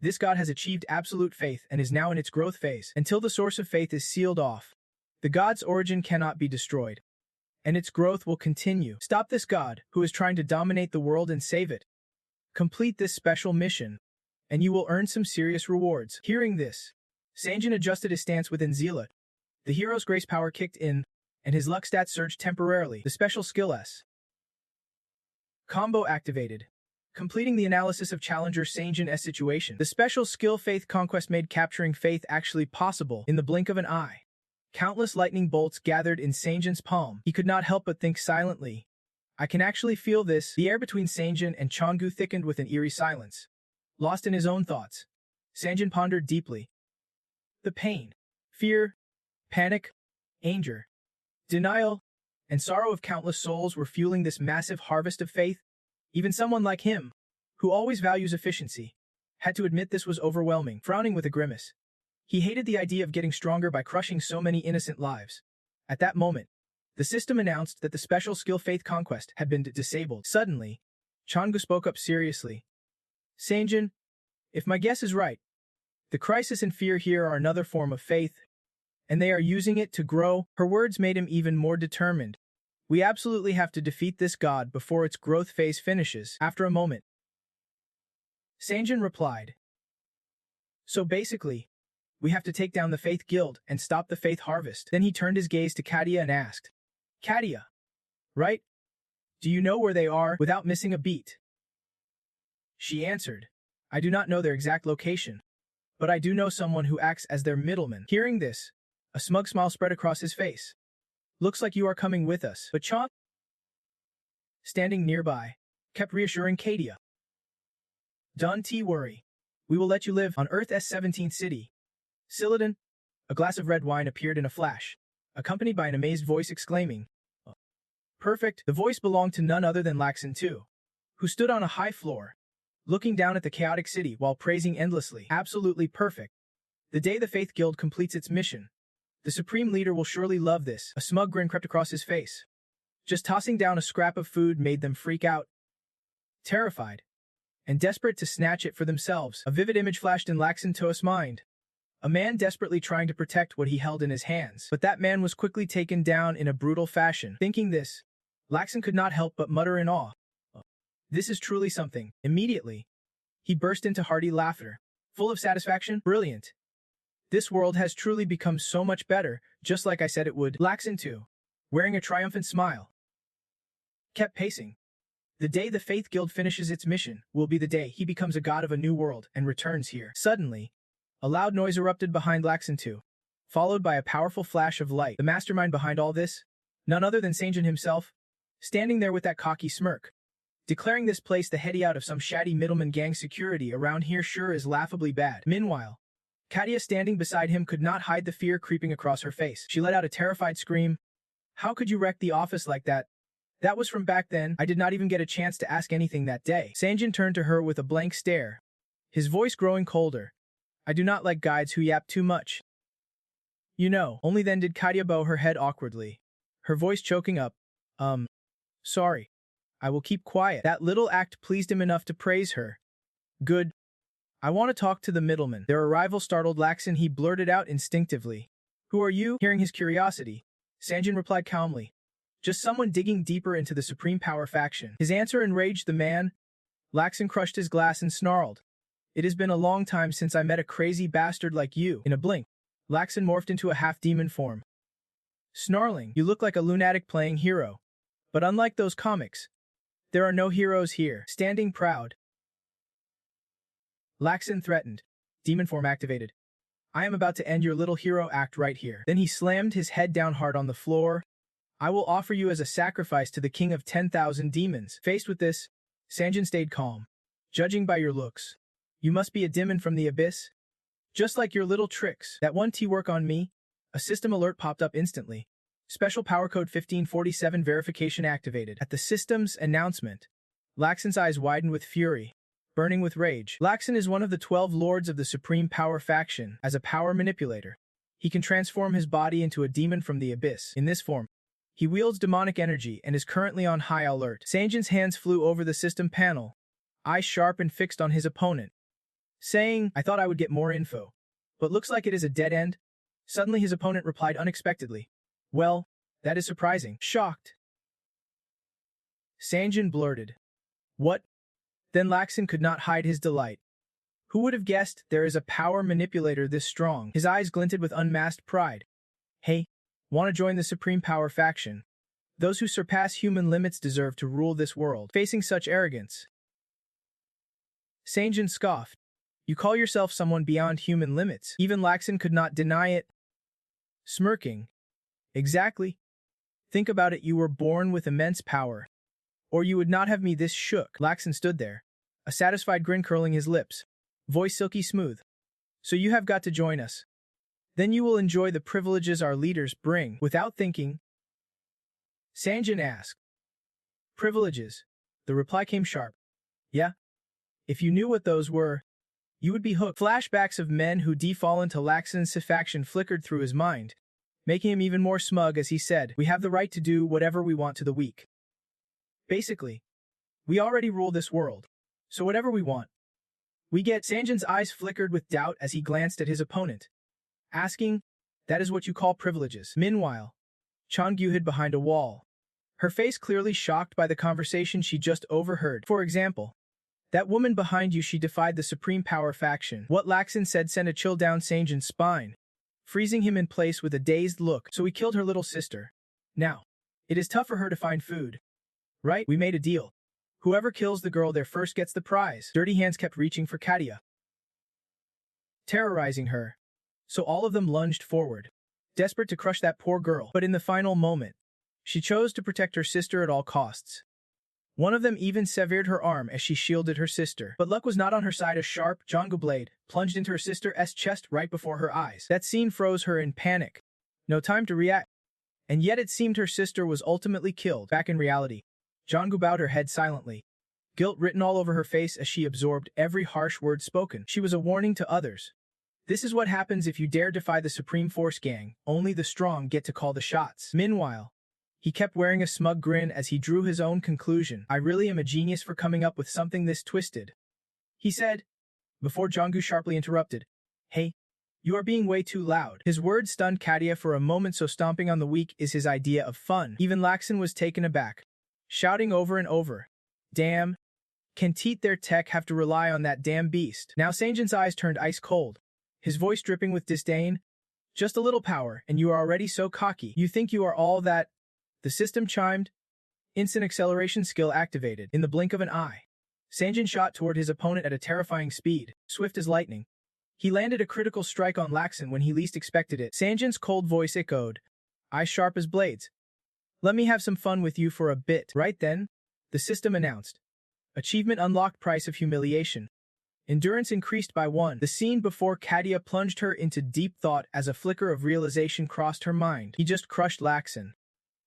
[SPEAKER 1] This god has achieved absolute faith and is now in its growth phase. Until the source of faith is sealed off, the god's origin cannot be destroyed, and its growth will continue. Stop this god, who is trying to dominate the world, and save it. Complete this special mission, and you will earn some serious rewards. Hearing this, Sanjin adjusted his stance within Zealot. The hero's grace power kicked in, and his luck stats surged temporarily. The special skill S combo activated, completing the analysis of Challenger Sanjin-'s situation. The special skill Faith Conquest made capturing Faith actually possible in the blink of an eye. Countless lightning bolts gathered in Sanjin's palm. He could not help but think silently. I can actually feel this. The air between Sanjin and Changgu thickened with an eerie silence. Lost in his own thoughts, Sanjin pondered deeply. The pain, fear, panic, anger, denial, and sorrow of countless souls were fueling this massive harvest of faith. Even someone like him, who always values efficiency, had to admit this was overwhelming. Frowning with a grimace, he hated the idea of getting stronger by crushing so many innocent lives. At that moment, the system announced that the special skill Faith Conquest had been disabled. Suddenly, Changgu spoke up seriously. Sanjin, if my guess is right, the crisis and fear here are another form of faith, and they are using it to grow. Her words made him even more determined. We absolutely have to defeat this god before its growth phase finishes. After a moment, Sanjin replied, so basically, we have to take down the Faith Guild and stop the Faith Harvest. Then he turned his gaze to Katia and asked, Katia, right? Do you know where they are? Without missing a beat, she answered, I do not know their exact location, but I do know someone who acts as their middleman. Hearing this, a smug smile spread across his face. Looks like you are coming with us. But Chan, standing nearby, kept reassuring Katia. Don't worry. We will let you live on Earth's 17th city. Siladin, a glass of red wine appeared in a flash, accompanied by an amazed voice exclaiming, oh, perfect. The voice belonged to none other than Laxin II, who stood on a high floor, looking down at the chaotic city while praising endlessly. Absolutely perfect. The day the Faith Guild completes its mission, the Supreme Leader will surely love this. A smug grin crept across his face. Just tossing down a scrap of food made them freak out. Terrified and desperate to snatch it for themselves, a vivid image flashed in Laxin Toa's mind. A man desperately trying to protect what he held in his hands. But that man was quickly taken down in a brutal fashion. Thinking this, Laxin could not help but mutter in awe. This is truly something. Immediately, he burst into hearty laughter. Full of satisfaction. Brilliant. This world has truly become so much better, just like I said it would. Laxin too, wearing a triumphant smile, kept pacing. The day the Faith Guild finishes its mission will be the day he becomes a god of a new world and returns here. Suddenly, a loud noise erupted behind Laxin 2, followed by a powerful flash of light. The mastermind behind all this, none other than Sanjin himself, standing there with that cocky smirk, declaring this place the hideout of some shady middleman gang. Security around here sure is laughably bad. Meanwhile, Katia standing beside him could not hide the fear creeping across her face. She let out a terrified scream. How could you wreck the office like that? That was from back then. I did not even get a chance to ask anything that day. Sanjin turned to her with a blank stare, his voice growing colder. I do not like guides who yap too much. You know. Only then did Katia bow her head awkwardly, her voice choking up. Sorry. I will keep quiet. That little act pleased him enough to praise her. Good. I want to talk to the middleman. Their arrival startled Laxin. He blurted out instinctively. Who are you? Hearing his curiosity, Sanjin replied calmly. Just someone digging deeper into the Supreme Power faction. His answer enraged the man. Laxin crushed his glass and snarled. It has been a long time since I met a crazy bastard like you. In a blink, Laxin morphed into a half-demon form. Snarling, you look like a lunatic playing hero. But unlike those comics, there are no heroes here. Standing proud, Laxin threatened. Demon form activated. I am about to end your little hero act right here. Then he slammed his head down hard on the floor. I will offer you as a sacrifice to the king of 10,000 demons. Faced with this, Sanjin stayed calm. Judging by your looks, you must be a demon from the abyss. Just like your little tricks. That one T-work on me? A system alert popped up instantly. Special power code 1547 verification activated. At the system's announcement, Laxin's eyes widened with fury, burning with rage. Laxin is one of the 12 lords of the Supreme Power faction. As a power manipulator, he can transform his body into a demon from the abyss. In this form, he wields demonic energy and is currently on high alert. Sanjin's hands flew over the system panel, eyes sharp and fixed on his opponent, saying, I thought I would get more info, but looks like it is a dead end. Suddenly his opponent replied unexpectedly. Well, that is surprising. Shocked, Sanjin blurted. What? Then Laxin could not hide his delight. Who would have guessed there is a power manipulator this strong? His eyes glinted with unmasked pride. Hey, want to join the Supreme Power faction? Those who surpass human limits deserve to rule this world. Facing such arrogance, Sanjin scoffed. You call yourself someone beyond human limits? Even Laxin could not deny it. Smirking. Exactly. Think about it, you were born with immense power, or you would not have me this shook. Laxin stood there, a satisfied grin curling his lips, voice silky smooth. So you have got to join us. Then you will enjoy the privileges our leaders bring. Without thinking, Sanjin asked. Privileges? The reply came sharp. Yeah. If you knew what those were, you would be hooked. Flashbacks of men who defall into Laxin's faction flickered through his mind, making him even more smug as he said, we have the right to do whatever we want to the weak. Basically, we already rule this world, so whatever we want, we get. Sanjin's eyes flickered with doubt as he glanced at his opponent, asking, that is what you call privileges? Meanwhile, Changyu hid behind a wall, her face clearly shocked by the conversation she just overheard. For example, that woman behind you, she defied the Supreme Power faction. What Laxin said sent a chill down Sanjin's spine, freezing him in place with a dazed look. So we killed her little sister. Now, it is tough for her to find food. Right? We made a deal. Whoever kills the girl there first gets the prize. Dirty hands kept reaching for Katia, terrorizing her. So all of them lunged forward, desperate to crush that poor girl. But in the final moment, she chose to protect her sister at all costs. One of them even severed her arm as she shielded her sister. But luck was not on her side. A sharp Jango blade plunged into her sister's chest right before her eyes. That scene froze her in panic. No time to react. And yet it seemed her sister was ultimately killed. Back in reality, Jango bowed her head silently, guilt written all over her face as she absorbed every harsh word spoken. She was a warning to others. This is what happens if you dare defy the Supreme Force gang. Only the strong get to call the shots. Meanwhile, He kept wearing a smug grin as he drew his own conclusion. I really am a genius for coming up with something this twisted, he said, before Jonggu sharply interrupted. Hey, you are being way too loud. His words stunned Katia for a moment, so stomping on the weak is his idea of fun. Even Laxin was taken aback, shouting over and over, damn, can Teat their tech have to rely on that damn beast? Now Sanjin's eyes turned ice cold, his voice dripping with disdain. Just a little power, and you are already so cocky. You think you are all that? The system chimed. Instant acceleration skill activated. In the blink of an eye, Sanjin shot toward his opponent at a terrifying speed, swift as lightning. He landed a critical strike on Laxin when he least expected it. Sanjin's cold voice echoed, eyes sharp as blades. Let me have some fun with you for a bit. Right then, the system announced. Achievement unlocked, price of humiliation. Endurance increased by 1. The scene before Katia plunged her into deep thought as a flicker of realization crossed her mind. He just crushed Laxin,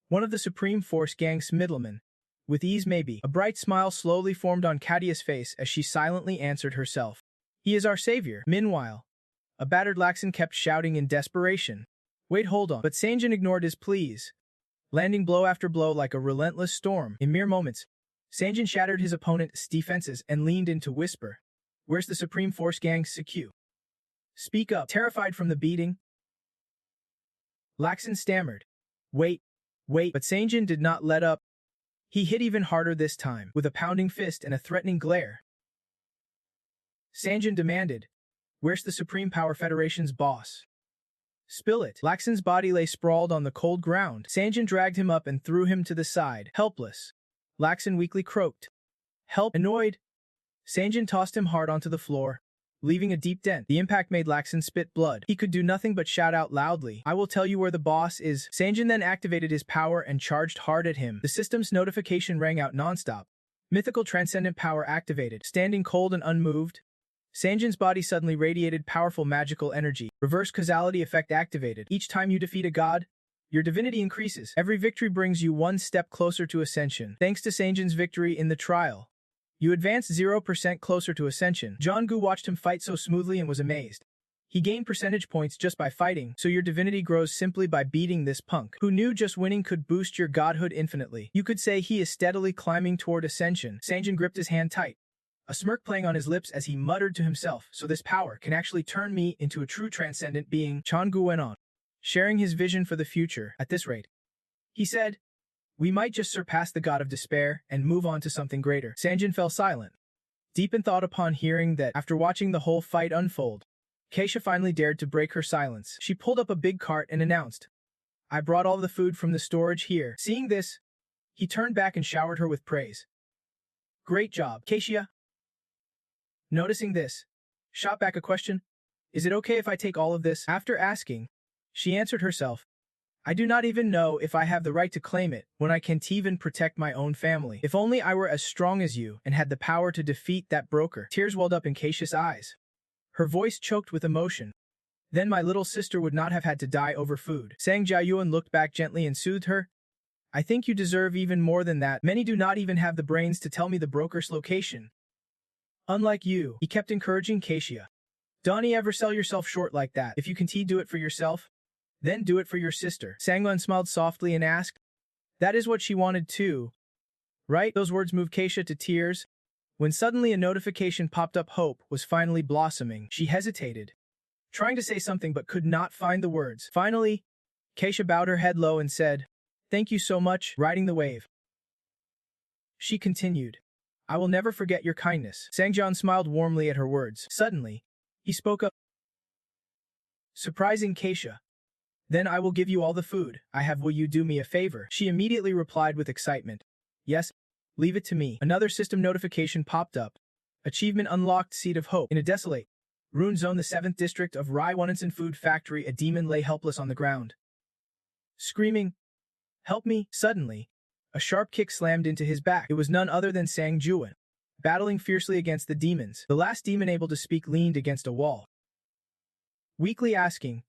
[SPEAKER 1] one of the Supreme Force Gang's middlemen. With ease maybe. A bright smile slowly formed on Katia's face as she silently answered herself. He is our savior. Meanwhile, a battered Laxin kept shouting in desperation. Wait, hold on. But Sanjin ignored his pleas, landing blow after blow like a relentless storm. In mere moments, Sanjin shattered his opponent's defenses and leaned in to whisper, where's the Supreme Force Gang's CQ? Speak up. Terrified from the beating, Laxin stammered. Wait, but Sanjin did not let up. He hit even harder this time, with a pounding fist and a threatening glare. Sanjin demanded, where's the Supreme Power Federation's boss? Spill it. Laxin's body lay sprawled on the cold ground. Sanjin dragged him up and threw him to the side, helpless. Laxin weakly croaked. Help. Annoyed, Sanjin tossed him hard onto the floor, leaving a deep dent. The impact made Laxin spit blood. He could do nothing but shout out loudly, I will tell you where the boss is. Sanjin then activated his power and charged hard at him. The system's notification rang out nonstop. Mythical transcendent power activated. Standing cold and unmoved, Sanjin's body suddenly radiated powerful magical energy. Reverse causality effect activated. Each time you defeat a god, your divinity increases. Every victory brings you one step closer to Ascension. Thanks to Sanjin's victory in the trial, you advanced 0% closer to Ascension. Jonggu watched him fight so smoothly and was amazed. He gained percentage points just by fighting, so your divinity grows simply by beating this punk. Who knew just winning could boost your godhood infinitely? You could say he is steadily climbing toward Ascension. Sanjin gripped his hand tight, a smirk playing on his lips as he muttered to himself, so this power can actually turn me into a true transcendent being. Jonggu went on, sharing his vision for the future. At this rate, he said, we might just surpass the god of despair and move on to something greater. Sanjin fell silent, deep in thought upon hearing that. After watching the whole fight unfold, Keisha finally dared to break her silence. She pulled up a big cart and announced, I brought all the food from the storage here. Seeing this, he turned back and showered her with praise. Great job, Keisha. Noticing this, shot back a question. Is it okay if I take all of this? After asking, she answered herself, I do not even know if I have the right to claim it when I can't even protect my own family. If only I were as strong as you and had the power to defeat that broker. Tears welled up in Keisha's eyes. Her voice choked with emotion. Then my little sister would not have had to die over food. Sang Jiayuan looked back gently and soothed her. I think you deserve even more than that. Many do not even have the brains to tell me the broker's location. Unlike you, he kept encouraging Keisha. Don't ever sell yourself short like that. If you can do it for yourself, then do it for your sister. Sangwon smiled softly and asked, that is what she wanted too, right? Those words moved Keisha to tears. When suddenly a notification popped up, hope was finally blossoming. She hesitated, trying to say something but could not find the words. Finally, Keisha bowed her head low and said, thank you so much. Riding the wave, she continued, I will never forget your kindness. Sangjian smiled warmly at her words. Suddenly, he spoke up, surprising Keisha. Then I will give you all the food I have. Will you do me a favor? She immediately replied with excitement. Yes, leave it to me. Another system notification popped up. Achievement unlocked, Seed of Hope. In a desolate ruin zone, the 7th district of Raiwanensen Food Factory, a demon lay helpless on the ground, screaming, help me. Suddenly, a sharp kick slammed into his back. It was none other than Sang Juan, battling fiercely against the demons. The last demon able to speak leaned against a wall, weakly asking,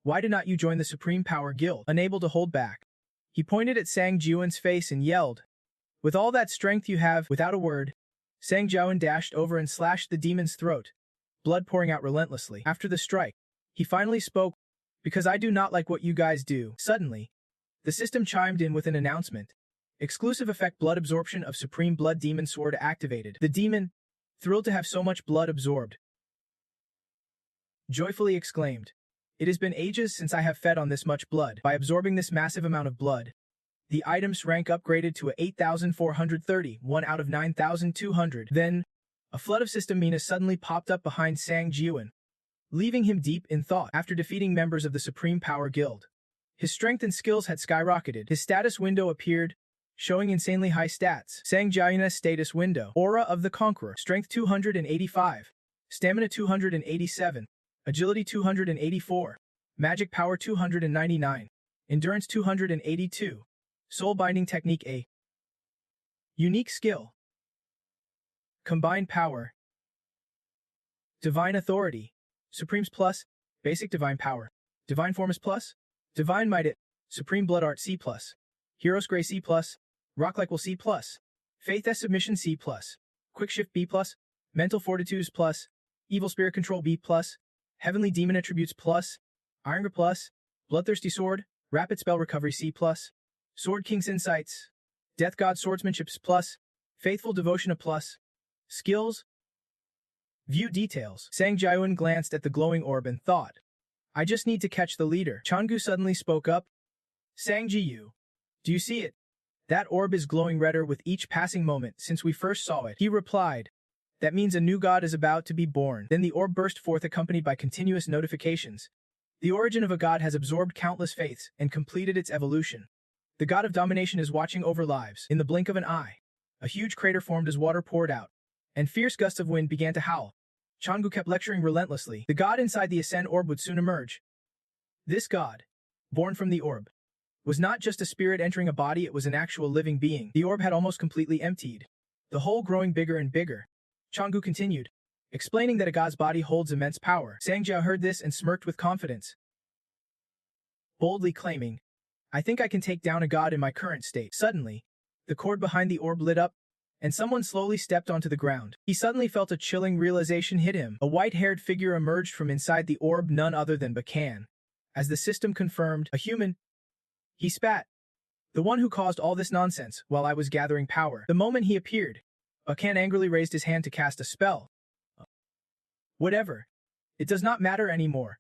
[SPEAKER 1] why did not you join the Supreme Power Guild? Unable to hold back, he pointed at Sang Jiuan's face and yelled, with all that strength you have. Without a word, Sang Jiuan dashed over and slashed the demon's throat, blood pouring out relentlessly. After the strike, he finally spoke, because I do not like what you guys do. Suddenly, The system chimed in with an announcement. Exclusive effect blood absorption of Supreme Blood Demon Sword activated. The demon, thrilled to have so much blood absorbed, joyfully exclaimed, "It has been ages since I have fed on this much blood. By absorbing this massive amount of blood, the item's rank upgraded to a 8,430, 1 out of 9,200. Then, a flood of system menace suddenly popped up behind Sang Jiuan, leaving him deep in thought. After defeating members of the Supreme Power Guild, his strength and skills had skyrocketed. His status window appeared, showing insanely high stats. Sang Jiuan's status window. Aura of the Conqueror. Strength 285. Stamina 287. Agility 284. Magic power 299. Endurance 282. Soul Binding Technique A. Unique skill. Combined power. Divine Authority. Supremes Plus. Basic Divine Power. Divine Formus Plus. Divine Might. Supreme Blood Art C+. Heroes Grey C+. Rock-like Will C+. Faith S Submission C+. Quick Shift B+. Mental Fortitude Plus. Evil Spirit Control B+. Heavenly Demon Attributes Plus. Iron Grip Plus. Bloodthirsty Sword. Rapid Spell Recovery C+. Sword King's Insights. Death God Swordsmanship Plus. Faithful Devotion Plus. Skills. View details. Sang Jiuan glanced at the glowing orb and thought, I just need to catch the leader. Changu suddenly spoke up. Sang Jiu, do you see it? That orb is glowing redder with each passing moment since we first saw it. He replied, that means a new god is about to be born. Then the orb burst forth accompanied by continuous notifications. The origin of a god has absorbed countless faiths and completed its evolution. The god of domination is watching over lives. In the blink of an eye, a huge crater formed as water poured out, and fierce gusts of wind began to howl. Changu kept lecturing relentlessly. The god inside the Ascend orb would soon emerge. This god, born from the orb, was not just a spirit entering a body, it was an actual living being. The orb had almost completely emptied, the hole growing bigger and bigger. Changu continued, explaining that a god's body holds immense power. Sangjiao heard this and smirked with confidence, boldly claiming, I think I can take down a god in my current state. Suddenly, the cord behind the orb lit up, and someone slowly stepped onto the ground. He suddenly felt a chilling realization hit him. A white-haired figure emerged from inside the orb, none other than Bakan. As the system confirmed, a human. He spat. The one who caused all this nonsense while I was gathering power. The moment he appeared, Bakan angrily raised his hand to cast a spell. Whatever. It does not matter anymore.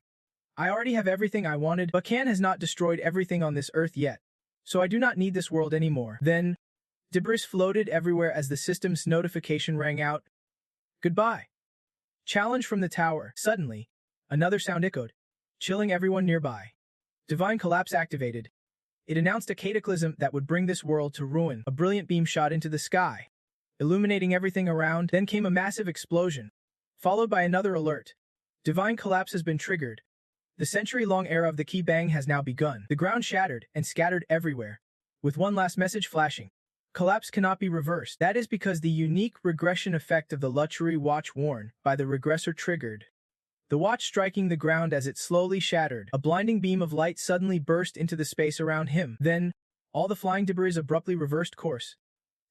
[SPEAKER 1] I already have everything I wanted. Bakan has not destroyed everything on this earth yet, so I do not need this world anymore. Then, debris floated everywhere as the system's notification rang out. Goodbye. Challenge from the tower. Suddenly, another sound echoed, chilling everyone nearby. Divine Collapse activated. It announced a cataclysm that would bring this world to ruin. A brilliant beam shot into the sky, illuminating everything around. Then came a massive explosion, followed by another alert. Divine Collapse has been triggered. The century-long era of the Ki Bang has now begun. The ground shattered and scattered everywhere, with one last message flashing. Collapse cannot be reversed. That is because the unique regression effect of the luxury watch worn by the regressor triggered. The watch striking the ground as it slowly shattered. A blinding beam of light suddenly burst into the space around him. Then, all the flying debris abruptly reversed course,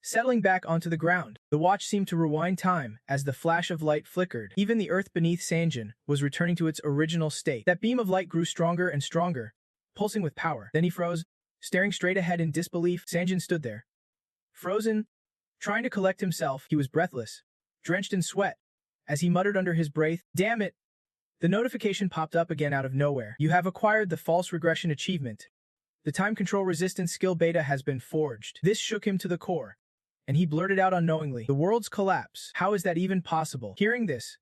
[SPEAKER 1] settling back onto the ground. The watch seemed to rewind time as the flash of light flickered. Even the earth beneath Sanjin was returning to its original state. That beam of light grew stronger and stronger, pulsing with power. Then he froze, staring straight ahead in disbelief. Sanjin stood there, frozen, trying to collect himself. He was breathless, drenched in sweat, as he muttered under his breath, damn it! The notification popped up again out of nowhere. You have acquired the false regression achievement. The time control resistance skill beta has been forged. This shook him to the core, and he blurted out unknowingly, the world's collapse. How is that even possible? Hearing this,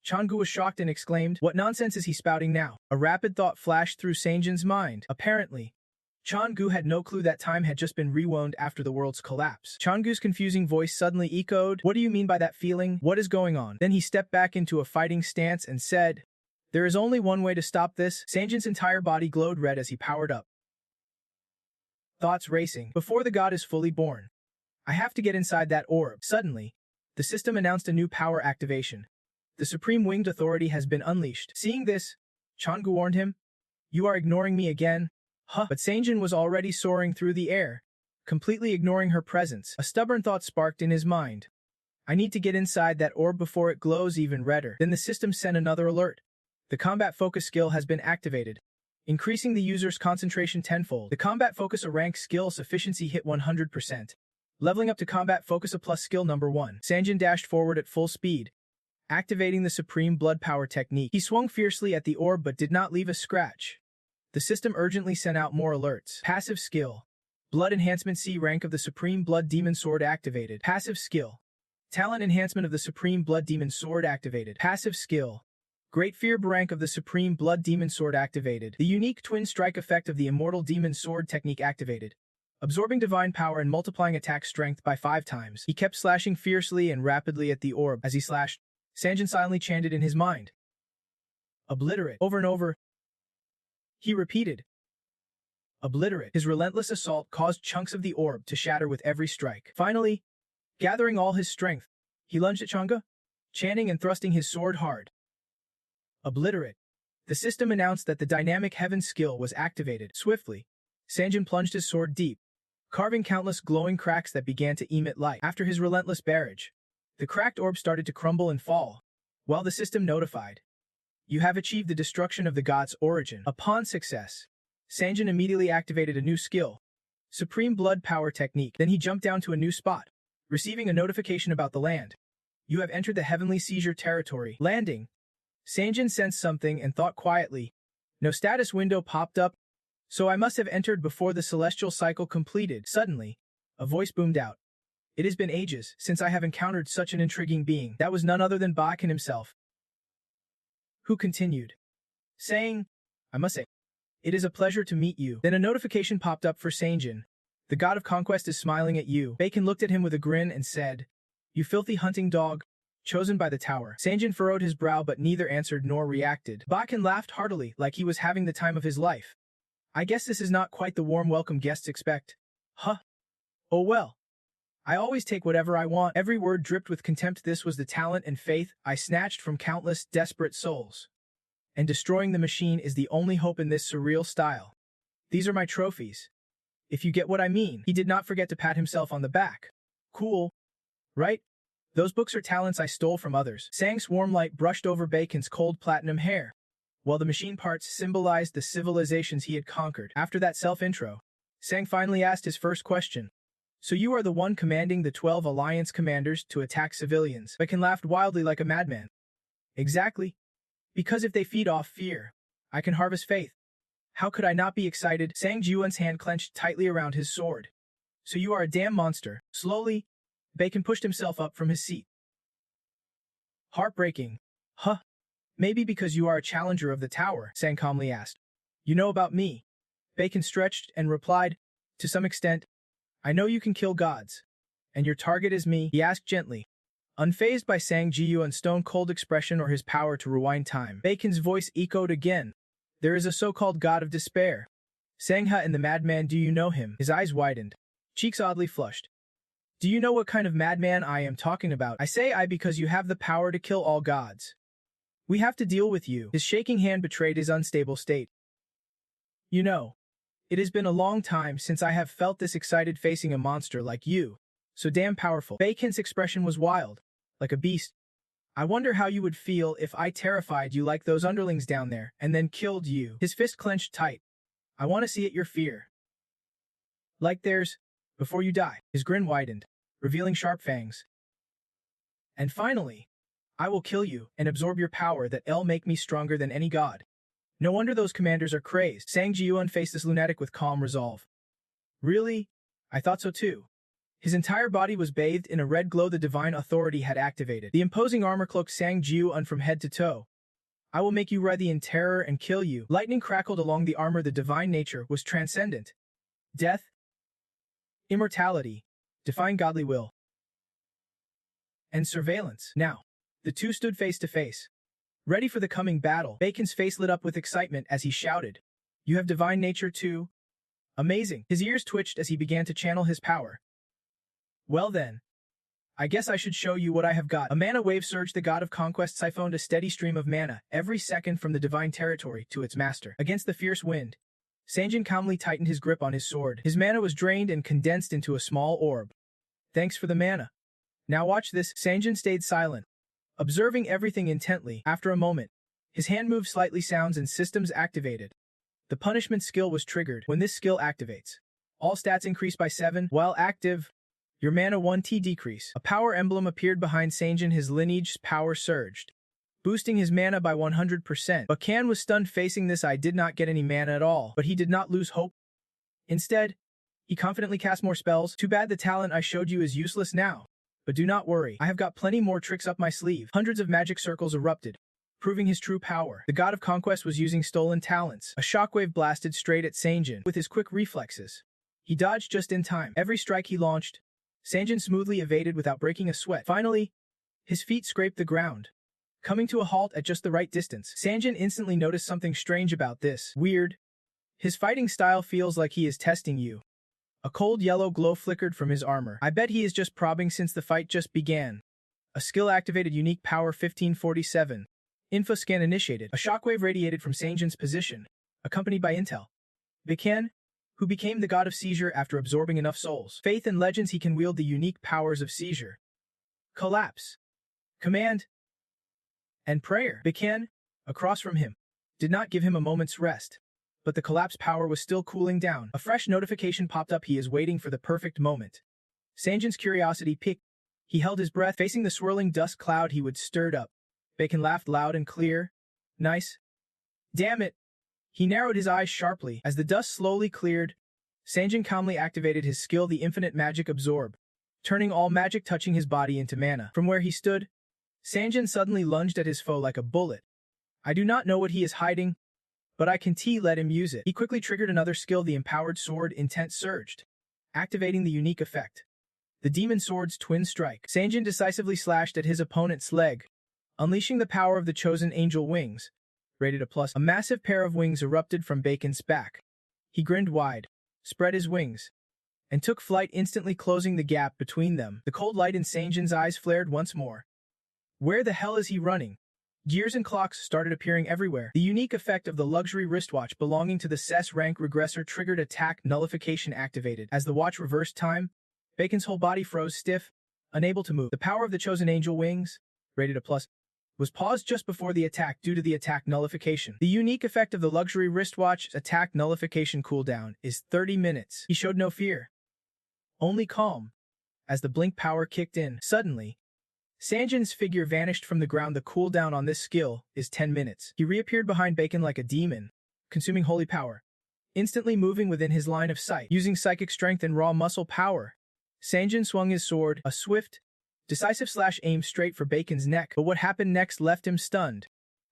[SPEAKER 1] Changu was shocked and exclaimed, what nonsense is he spouting now? A rapid thought flashed through Sanjin's mind. Apparently, Changu had no clue that time had just been rewound after the world's collapse. Changu's confusing voice suddenly echoed, what do you mean by that feeling? What is going on? Then he stepped back into a fighting stance and said, there is only one way to stop this. Sanjin's entire body glowed red as he powered up, thoughts racing. Before the god is fully born, I have to get inside that orb. Suddenly, the system announced a new power activation. The Supreme Winged Authority has been unleashed. Seeing this, Changu warned him, you are ignoring me again? Huh. But Sanjin was already soaring through the air, completely ignoring her presence. A stubborn thought sparked in his mind. I need to get inside that orb before it glows even redder. Then the system sent another alert. The combat focus skill has been activated. increasing the user's concentration tenfold. The Combat Focus a rank skill sufficiency hit 100%. Leveling up to Combat Focus a plus skill number 1. Sanjin dashed forward at full speed, activating the Supreme Blood Power technique. He swung fiercely at the orb but did not leave a scratch. The system urgently sent out more alerts. Passive skill. Blood Enhancement C rank of the Supreme Blood Demon Sword activated. Passive skill. Talent Enhancement of the Supreme Blood Demon Sword activated. Passive skill. Great Fear rank of the Supreme Blood Demon Sword activated. The unique Twin Strike effect of the Immortal Demon Sword technique activated. Absorbing divine power and multiplying attack strength by 5 times. He kept slashing fiercely and rapidly at the orb. As he slashed, Sanjin silently chanted in his mind, "Obliterate." Over and over, he repeated, "Obliterate." His relentless assault caused chunks of the orb to shatter with every strike. Finally, gathering all his strength, he lunged at Chang'e, chanting and thrusting his sword hard. "Obliterate." The system announced that the Dynamic Heaven skill was activated. Swiftly, Sanjin plunged his sword deep, carving countless glowing cracks that began to emit light. After his relentless barrage, the cracked orb started to crumble and fall, while the system notified, "You have achieved the destruction of the god's origin." Upon success, Sanjin immediately activated a new skill, Supreme Blood Power technique. Then he jumped down to a new spot, receiving a notification about the land. "You have entered the Heavenly Seizure territory." Landing, Sanjin sensed something and thought quietly, "No status window popped up, so I must have entered before the celestial cycle completed." Suddenly, a voice boomed out. "It has been ages since I have encountered such an intriguing being." That was none other than Bakken himself, who continued, saying, "I must say, it is a pleasure to meet you." Then a notification popped up for Sanjin. "The god of conquest is smiling at you." Bakken looked at him with a grin and said, "You filthy hunting dog, chosen by the tower." Sanjin furrowed his brow but neither answered nor reacted. Bakken laughed heartily like he was having the time of his life. "I guess this is not quite the warm welcome guests expect. Huh. Oh well. I always take whatever I want." Every word dripped with contempt. "This was the talent and faith I snatched from countless desperate souls. And destroying the machine is the only hope in this surreal style. These are my trophies. If you get what I mean." He did not forget to pat himself on the back. "Cool. Right? Those books are talents I stole from others." Sang's warm light brushed over Bacon's cold platinum hair, while the machine parts symbolized the civilizations he had conquered. After that self-intro, Sang finally asked his first question. "So you are the one commanding the 12 Alliance commanders to attack civilians?" Bacon laughed wildly like a madman. "Exactly. Because if they feed off fear, I can harvest faith. How could I not be excited?" Sang Jiuan's hand clenched tightly around his sword. "So you are a damn monster." Slowly, Bacon pushed himself up from his seat. "Heartbreaking. Huh. Maybe because you are a challenger of the tower," Sang calmly asked. "You know about me?" Bacon stretched and replied, "To some extent. I know you can kill gods. And your target is me?" he asked gently, unfazed by Sang Jiyuan's stone-cold expression or his power to rewind time. Bacon's voice echoed again. "There is a so-called god of despair. Sangha and the madman, do you know him?" His eyes widened, cheeks oddly flushed. "Do you know what kind of madman I am talking about?" "I say I because you have the power to kill all gods. We have to deal with you." His shaking hand betrayed his unstable state. "You know, it has been a long time since I have felt this excited facing a monster like you. So damn powerful." Bacon's expression was wild, like a beast. "I wonder how you would feel if I terrified you like those underlings down there, and then killed you." His fist clenched tight. "I want to see it your fear. Like theirs, before you die." His grin widened, revealing sharp fangs. "And finally, I will kill you and absorb your power that'll make me stronger than any god." No wonder those commanders are crazed. Sang Jiyuan faced this lunatic with calm resolve. "Really? I thought so too." His entire body was bathed in a red glow the divine authority had activated. The imposing armor cloaked Sang Jiyuan from head to toe. "I will make you writhe in terror and kill you." Lightning crackled along the armor. The divine nature was transcendent. Death, immortality, defying godly will, and surveillance. Now, the two stood face to face, ready for the coming battle. Bacon's face lit up with excitement as he shouted, "You have divine nature too? Amazing." His ears twitched as he began to channel his power. "Well then, I guess I should show you what I have got." A mana wave surged. The god of conquest siphoned a steady stream of mana every second from the divine territory to its master. Against the fierce wind, Sanjin calmly tightened his grip on his sword. His mana was drained and condensed into a small orb. "Thanks for the mana. Now watch this." Sanjin stayed silent, observing everything intently. After a moment, his hand moved slightly. Sounds and systems activated. The punishment skill was triggered. When this skill activates, all stats increase by 7. While active, your mana 1t decrease. A power emblem appeared behind Sanjin. His lineage's power surged, boosting his mana by 100%. Bakan was stunned facing this. I did not get any mana at all, but he did not lose hope. Instead, he confidently cast more spells. Too bad the talent I showed you is useless now. But do not worry, I have got plenty more tricks up my sleeve. Hundreds of magic circles erupted, proving his true power. The god of conquest was using stolen talents. A shockwave blasted straight at Sanjin. With his quick reflexes, he dodged just in time. Every strike he launched, Sanjin smoothly evaded without breaking a sweat. Finally, his feet scraped the ground, coming to a halt at just the right distance. Sanjin instantly noticed something strange about this. Weird. His fighting style feels like he is testing you. A cold yellow glow flickered from his armor. I bet he is just probing since the fight just began. A skill-activated unique power 1547. Info scan initiated. A shockwave radiated from Sanjin's position, accompanied by intel. Bakan, who became the god of seizure after absorbing enough souls. Faith and legends he can wield the unique powers of seizure, collapse, command, and prayer. Bakan, across from him, did not give him a moment's rest. But the collapse power was still cooling down. A fresh notification popped up. He is waiting for the perfect moment. Sanjin's curiosity piqued. He held his breath, facing the swirling dust cloud he would stirred up. Bacon laughed loud and clear. Nice. Damn it. He narrowed his eyes sharply. As the dust slowly cleared, Sanjin calmly activated his skill, the infinite magic absorb, turning all magic touching his body into mana. From where he stood, Sanjin suddenly lunged at his foe like a bullet. I do not know what he is hiding, but I can let him use it. He quickly triggered another skill. The empowered sword intent surged, activating the unique effect. The demon sword's twin strike. Sanjin decisively slashed at his opponent's leg, unleashing the power of the chosen angel wings. Rated A+. A massive pair of wings erupted from Bacon's back. He grinned wide, spread his wings, and took flight, instantly closing the gap between them. The cold light in Sanjin's eyes flared once more. Where the hell is he running? Gears and clocks started appearing everywhere. The unique effect of the luxury wristwatch belonging to the SSS-Rank regressor triggered attack nullification activated. As the watch reversed time, Bacon's whole body froze stiff, unable to move. The power of the chosen angel wings, rated A+, was paused just before the attack due to the attack nullification. The unique effect of the luxury wristwatch's attack nullification cooldown is 30 minutes. He showed no fear, only calm. As the blink power kicked in, suddenly, Sanjin's figure vanished from the ground. The cooldown on this skill is 10 minutes. He reappeared behind Bacon like a demon, consuming holy power, instantly moving within his line of sight. Using psychic strength and raw muscle power, Sanjin swung his sword, a swift, decisive slash aimed straight for Bacon's neck. But what happened next left him stunned.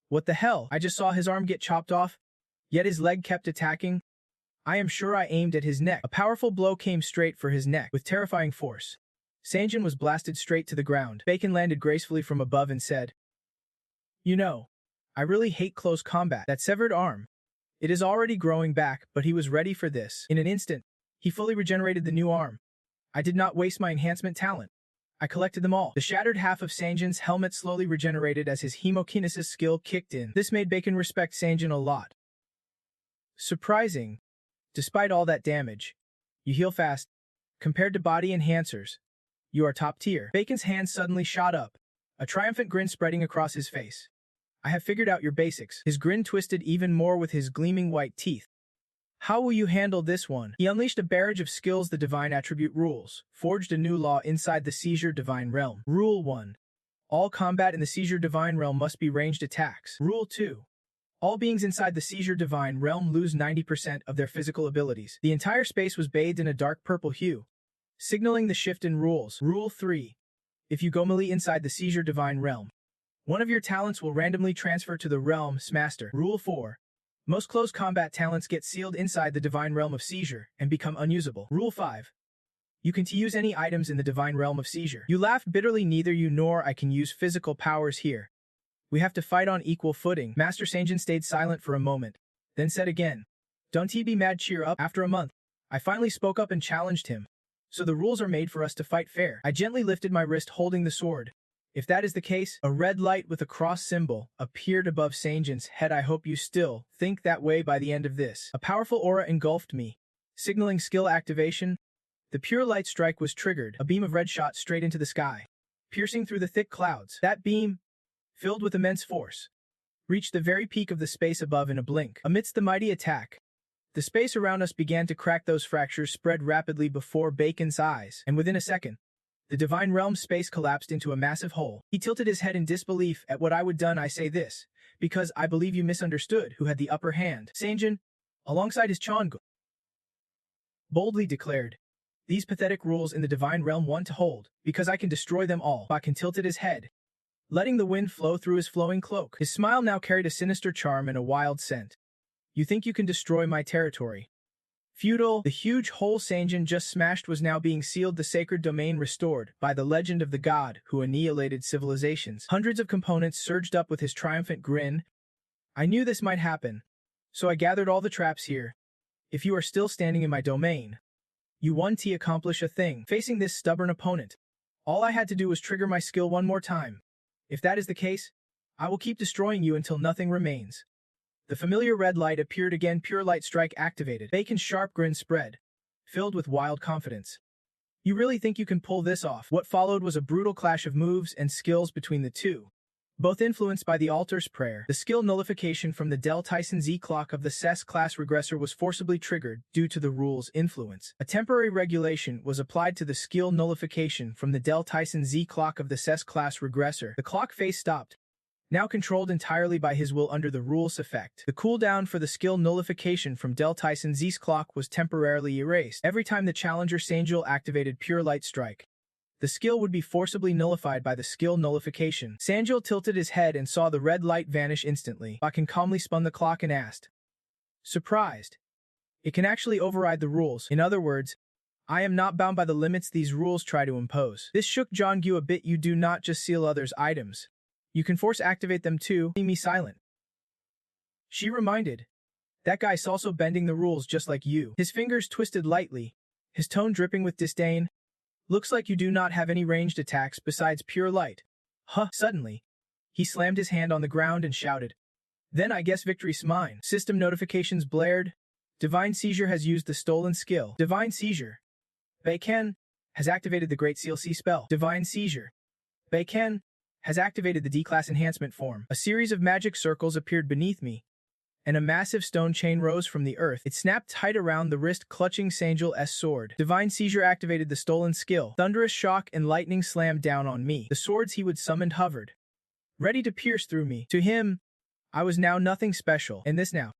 [SPEAKER 1] What the hell? I just saw his arm get chopped off, yet his leg kept attacking. I am sure I aimed at his neck. A powerful blow came straight for his neck. With terrifying force, Sanjin was blasted straight to the ground. Bacon landed gracefully from above and said, "You know, I really hate close combat." That severed arm, it is already growing back, but he was ready for this. In an instant, he fully regenerated the new arm. I did not waste my enhancement talent. I collected them all. The shattered half of Sanjin's helmet slowly regenerated as his hemokinesis skill kicked in. This made Bacon respect Sanjin a lot. Surprising. Despite all that damage, you heal fast. Compared to body enhancers, you are top tier. Bacon's hands suddenly shot up, a triumphant grin spreading across his face. I have figured out your basics. His grin twisted even more with his gleaming white teeth. How will you handle this one? He unleashed a barrage of skills. The divine attribute rules forged a new law inside the seizure divine realm. Rule 1. All combat in the seizure divine realm must be ranged attacks. Rule 2. All beings inside the seizure divine realm lose 90% of their physical abilities. The entire space was bathed in a dark purple hue, signaling the shift in rules. Rule 3. If you go melee inside the seizure divine realm, one of your talents will randomly transfer to the realm's master. Rule 4. Most close combat talents get sealed inside the divine realm of seizure and become unusable. Rule 5. You can use any items in the divine realm of seizure. You laughed bitterly. Neither you nor I can use physical powers here. We have to fight on equal footing. Master Sanjin stayed silent for a moment, then said again, "Don't be mad, cheer up." After a month, I finally spoke up and challenged him. So the rules are made for us to fight fair. I gently lifted my wrist holding the sword. If that is the case, a red light with a cross symbol appeared above Sanjin's head. I hope you still think that way by the end of this. A powerful aura engulfed me, signaling skill activation. The pure light strike was triggered. A beam of red shot straight into the sky, piercing through the thick clouds. That beam, filled with immense force, reached the very peak of the space above in a blink. Amidst the mighty attack, The space around us began to crack. Those fractures spread rapidly before Bacon's eyes, and within a second, the divine realm's space collapsed into a massive hole. He tilted his head in disbelief at what I would done. I say this, because I believe you misunderstood who had the upper hand. Sanjin, alongside his Chongu, boldly declared, "These pathetic rules in the divine realm want to hold, because I can destroy them all." Bakin tilted his head, letting the wind flow through his flowing cloak. His smile now carried a sinister charm and a wild scent. "You think you can destroy my territory?" Feudal, the huge hole Sanjin just smashed was now being sealed, the sacred domain restored by the legend of the god who annihilated civilizations. Hundreds of components surged up with his triumphant grin. "I knew this might happen, so I gathered all the traps here. If you are still standing in my domain, you won to accomplish a thing. Facing this stubborn opponent, all I had to do was trigger my skill one more time. If that is the case, I will keep destroying you until nothing remains." The familiar red light appeared again. Pure light strike activated. Bacon's sharp grin spread, filled with wild confidence. "You really think you can pull this off?" What followed was a brutal clash of moves and skills between the two, both influenced by the altar's prayer. The skill nullification from the Del Tyson Z clock of the SES class regressor was forcibly triggered due to the rule's influence. A temporary regulation was applied to the skill nullification from the Del Tyson Z clock of the SES class regressor. The clock face stopped, now controlled entirely by his will under the rule's effect. The cooldown for the skill nullification from Del Tyson Z's clock was temporarily erased. Every time the challenger Sanjul activated Pure Light Strike, the skill would be forcibly nullified by the skill nullification. Sanjul tilted his head and saw the red light vanish instantly. Bakin calmly spun the clock and asked, surprised, "It can actually override the rules. In other words, I am not bound by the limits these rules try to impose." This shook Jongyu a bit. "You do not just seal others' items. You can force activate them too." "Leave me silent," she reminded. "That guy's also bending the rules just like you." His fingers twisted lightly, his tone dripping with disdain. "Looks like you do not have any ranged attacks besides pure light." Huh. Suddenly, he slammed his hand on the ground and shouted, "Then I guess victory's mine." System notifications blared. Divine Seizure has used the stolen skill. Divine Seizure. Beiken has activated the Great Seal C spell. Divine Seizure. Beiken has activated the D-class enhancement form. A series of magic circles appeared beneath me, and a massive stone chain rose from the earth. It snapped tight around the wrist, clutching Sanjul's sword. Divine Seizure activated the stolen skill. Thunderous shock and lightning slammed down on me. The swords he would summoned hovered, ready to pierce through me. To him, I was now nothing special. And this now,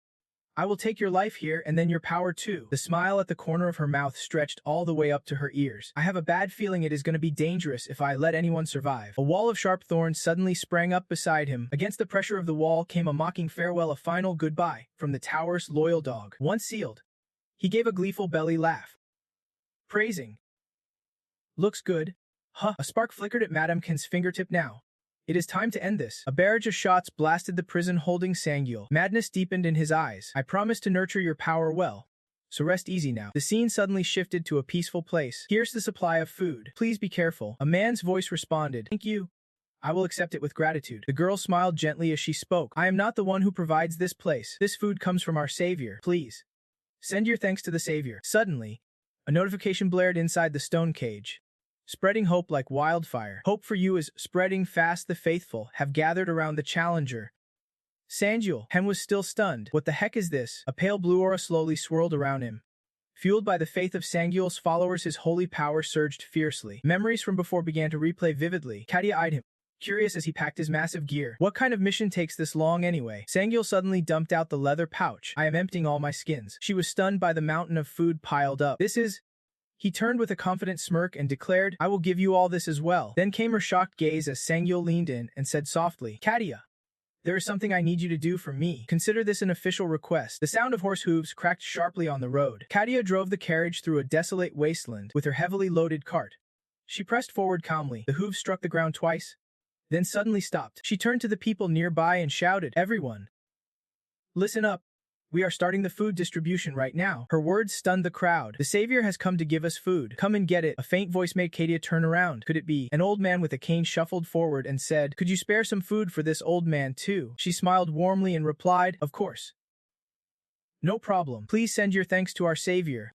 [SPEAKER 1] I will take your life here and then your power too. The smile at the corner of her mouth stretched all the way up to her ears. I have a bad feeling it is going to be dangerous if I let anyone survive. A wall of sharp thorns suddenly sprang up beside him. Against the pressure of the wall came a mocking farewell, a final goodbye from the tower's loyal dog. Once sealed, he gave a gleeful belly laugh, praising, "Looks good." Huh. A spark flickered at Madame Ken's fingertip. "Now, it is time to end this." A barrage of shots blasted the prison holding Sangyul. Madness deepened in his eyes. "I promise to nurture your power well, so rest easy now." The scene suddenly shifted to a peaceful place. "Here's the supply of food. Please be careful." A man's voice responded, "Thank you. I will accept it with gratitude." The girl smiled gently as she spoke. "I am not the one who provides this place. This food comes from our savior. Please send your thanks to the savior." Suddenly, a notification blared inside the stone cage, spreading hope like wildfire. "Hope for you is spreading fast. The faithful have gathered around the challenger." Sanjul Hem was still stunned. "What the heck is this?" A pale blue aura slowly swirled around him. Fueled by the faith of Sangyul's followers, his holy power surged fiercely. Memories from before began to replay vividly. Katia eyed him, curious as he packed his massive gear. "What kind of mission takes this long anyway?" Sangyul suddenly dumped out the leather pouch. "I am emptying all my skins." She was stunned by the mountain of food piled up. "This is..." He turned with a confident smirk and declared, "I will give you all this as well." Then came her shocked gaze as Sangyul leaned in and said softly, "Katia, there is something I need you to do for me. Consider this an official request." The sound of horse hooves cracked sharply on the road. Katia drove the carriage through a desolate wasteland with her heavily loaded cart. She pressed forward calmly. The hooves struck the ground twice, then suddenly stopped. She turned to the people nearby and shouted, "Everyone, listen up. We are starting the food distribution right now." Her words stunned the crowd. "The savior has come to give us food. Come and get it." A faint voice made Katia turn around. Could it be? An old man with a cane shuffled forward and said, "Could you spare some food for this old man too?" She smiled warmly and replied, "Of course. No problem. Please send your thanks to our savior,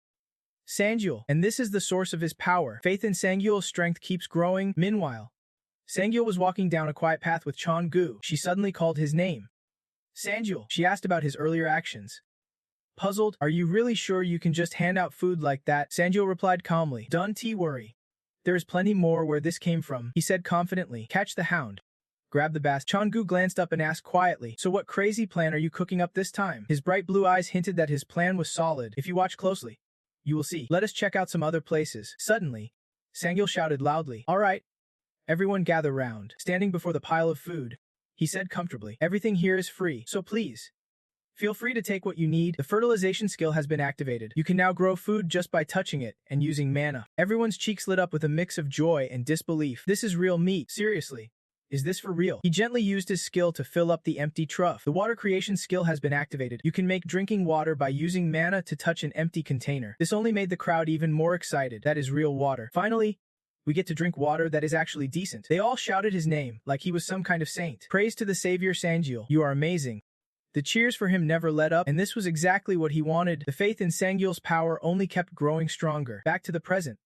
[SPEAKER 1] Sangyul." And this is the source of his power. Faith in Sangyul's strength keeps growing. Meanwhile, Sangyul was walking down a quiet path with Chong Gu. She suddenly called his name. "Sangyul." She asked about his earlier actions. Puzzled, "Are you really sure you can just hand out food like that?" Sanjil replied calmly. "Don't worry. There is plenty more where this came from," he said confidently. "Catch the hound. Grab the bass." Changgu glanced up and asked quietly, "So what crazy plan are you cooking up this time?" His bright blue eyes hinted that his plan was solid. "If you watch closely, you will see. Let us check out some other places." Suddenly, Sangil shouted loudly, "All right. Everyone gather round." Standing before the pile of food, he said comfortably, "Everything here is free, so please, feel free to take what you need." The fertilization skill has been activated. You can now grow food just by touching it and using mana. Everyone's cheeks lit up with a mix of joy and disbelief. This is real meat. Seriously. Is this for real? He gently used his skill to fill up the empty trough. The water creation skill has been activated. You can make drinking water by using mana to touch an empty container. This only made the crowd even more excited. That is real water. Finally, we get to drink water that is actually decent. They all shouted his name, like he was some kind of saint. Praise to the savior Sangil. You are amazing. The cheers for him never let up, and this was exactly what he wanted. The faith in Sangil's power only kept growing stronger. Back to the present.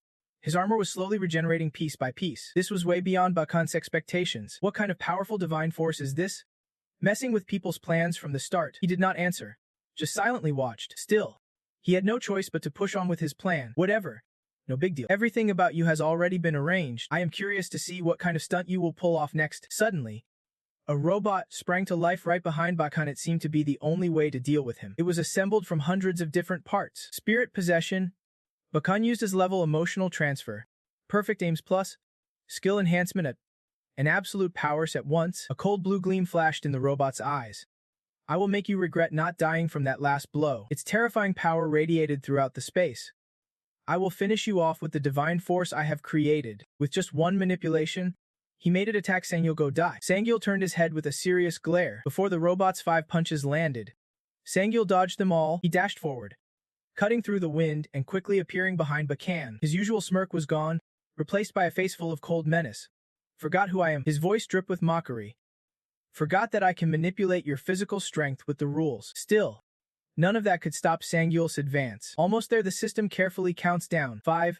[SPEAKER 1] His armor was slowly regenerating piece by piece. This was way beyond Bakan's expectations. What kind of powerful divine force is this? Messing with people's plans from the start. He did not answer, just silently watched. Still, he had no choice but to push on with his plan. Whatever. No big deal. Everything about you has already been arranged. I am curious to see what kind of stunt you will pull off next. Suddenly, a robot sprang to life right behind Bakan. It seemed to be the only way to deal with him. It was assembled from hundreds of different parts. Spirit possession. Bakan used his level emotional transfer. Perfect aims plus. Skill enhancement at an absolute power set once. A cold blue gleam flashed in the robot's eyes. I will make you regret not dying from that last blow. Its terrifying power radiated throughout the space. I will finish you off with the divine force I have created. With just one manipulation, he made it attack Sangil. Go die. Sangil turned his head with a serious glare. Before the robot's 5 punches landed, Sangil dodged them all. He dashed forward, cutting through the wind and quickly appearing behind Bakan. His usual smirk was gone, replaced by a face full of cold menace. Forgot who I am. His voice dripped with mockery. Forgot that I can manipulate your physical strength with the rules. Still, none of that could stop Sangil's advance. Almost there, the system carefully counts down. 5.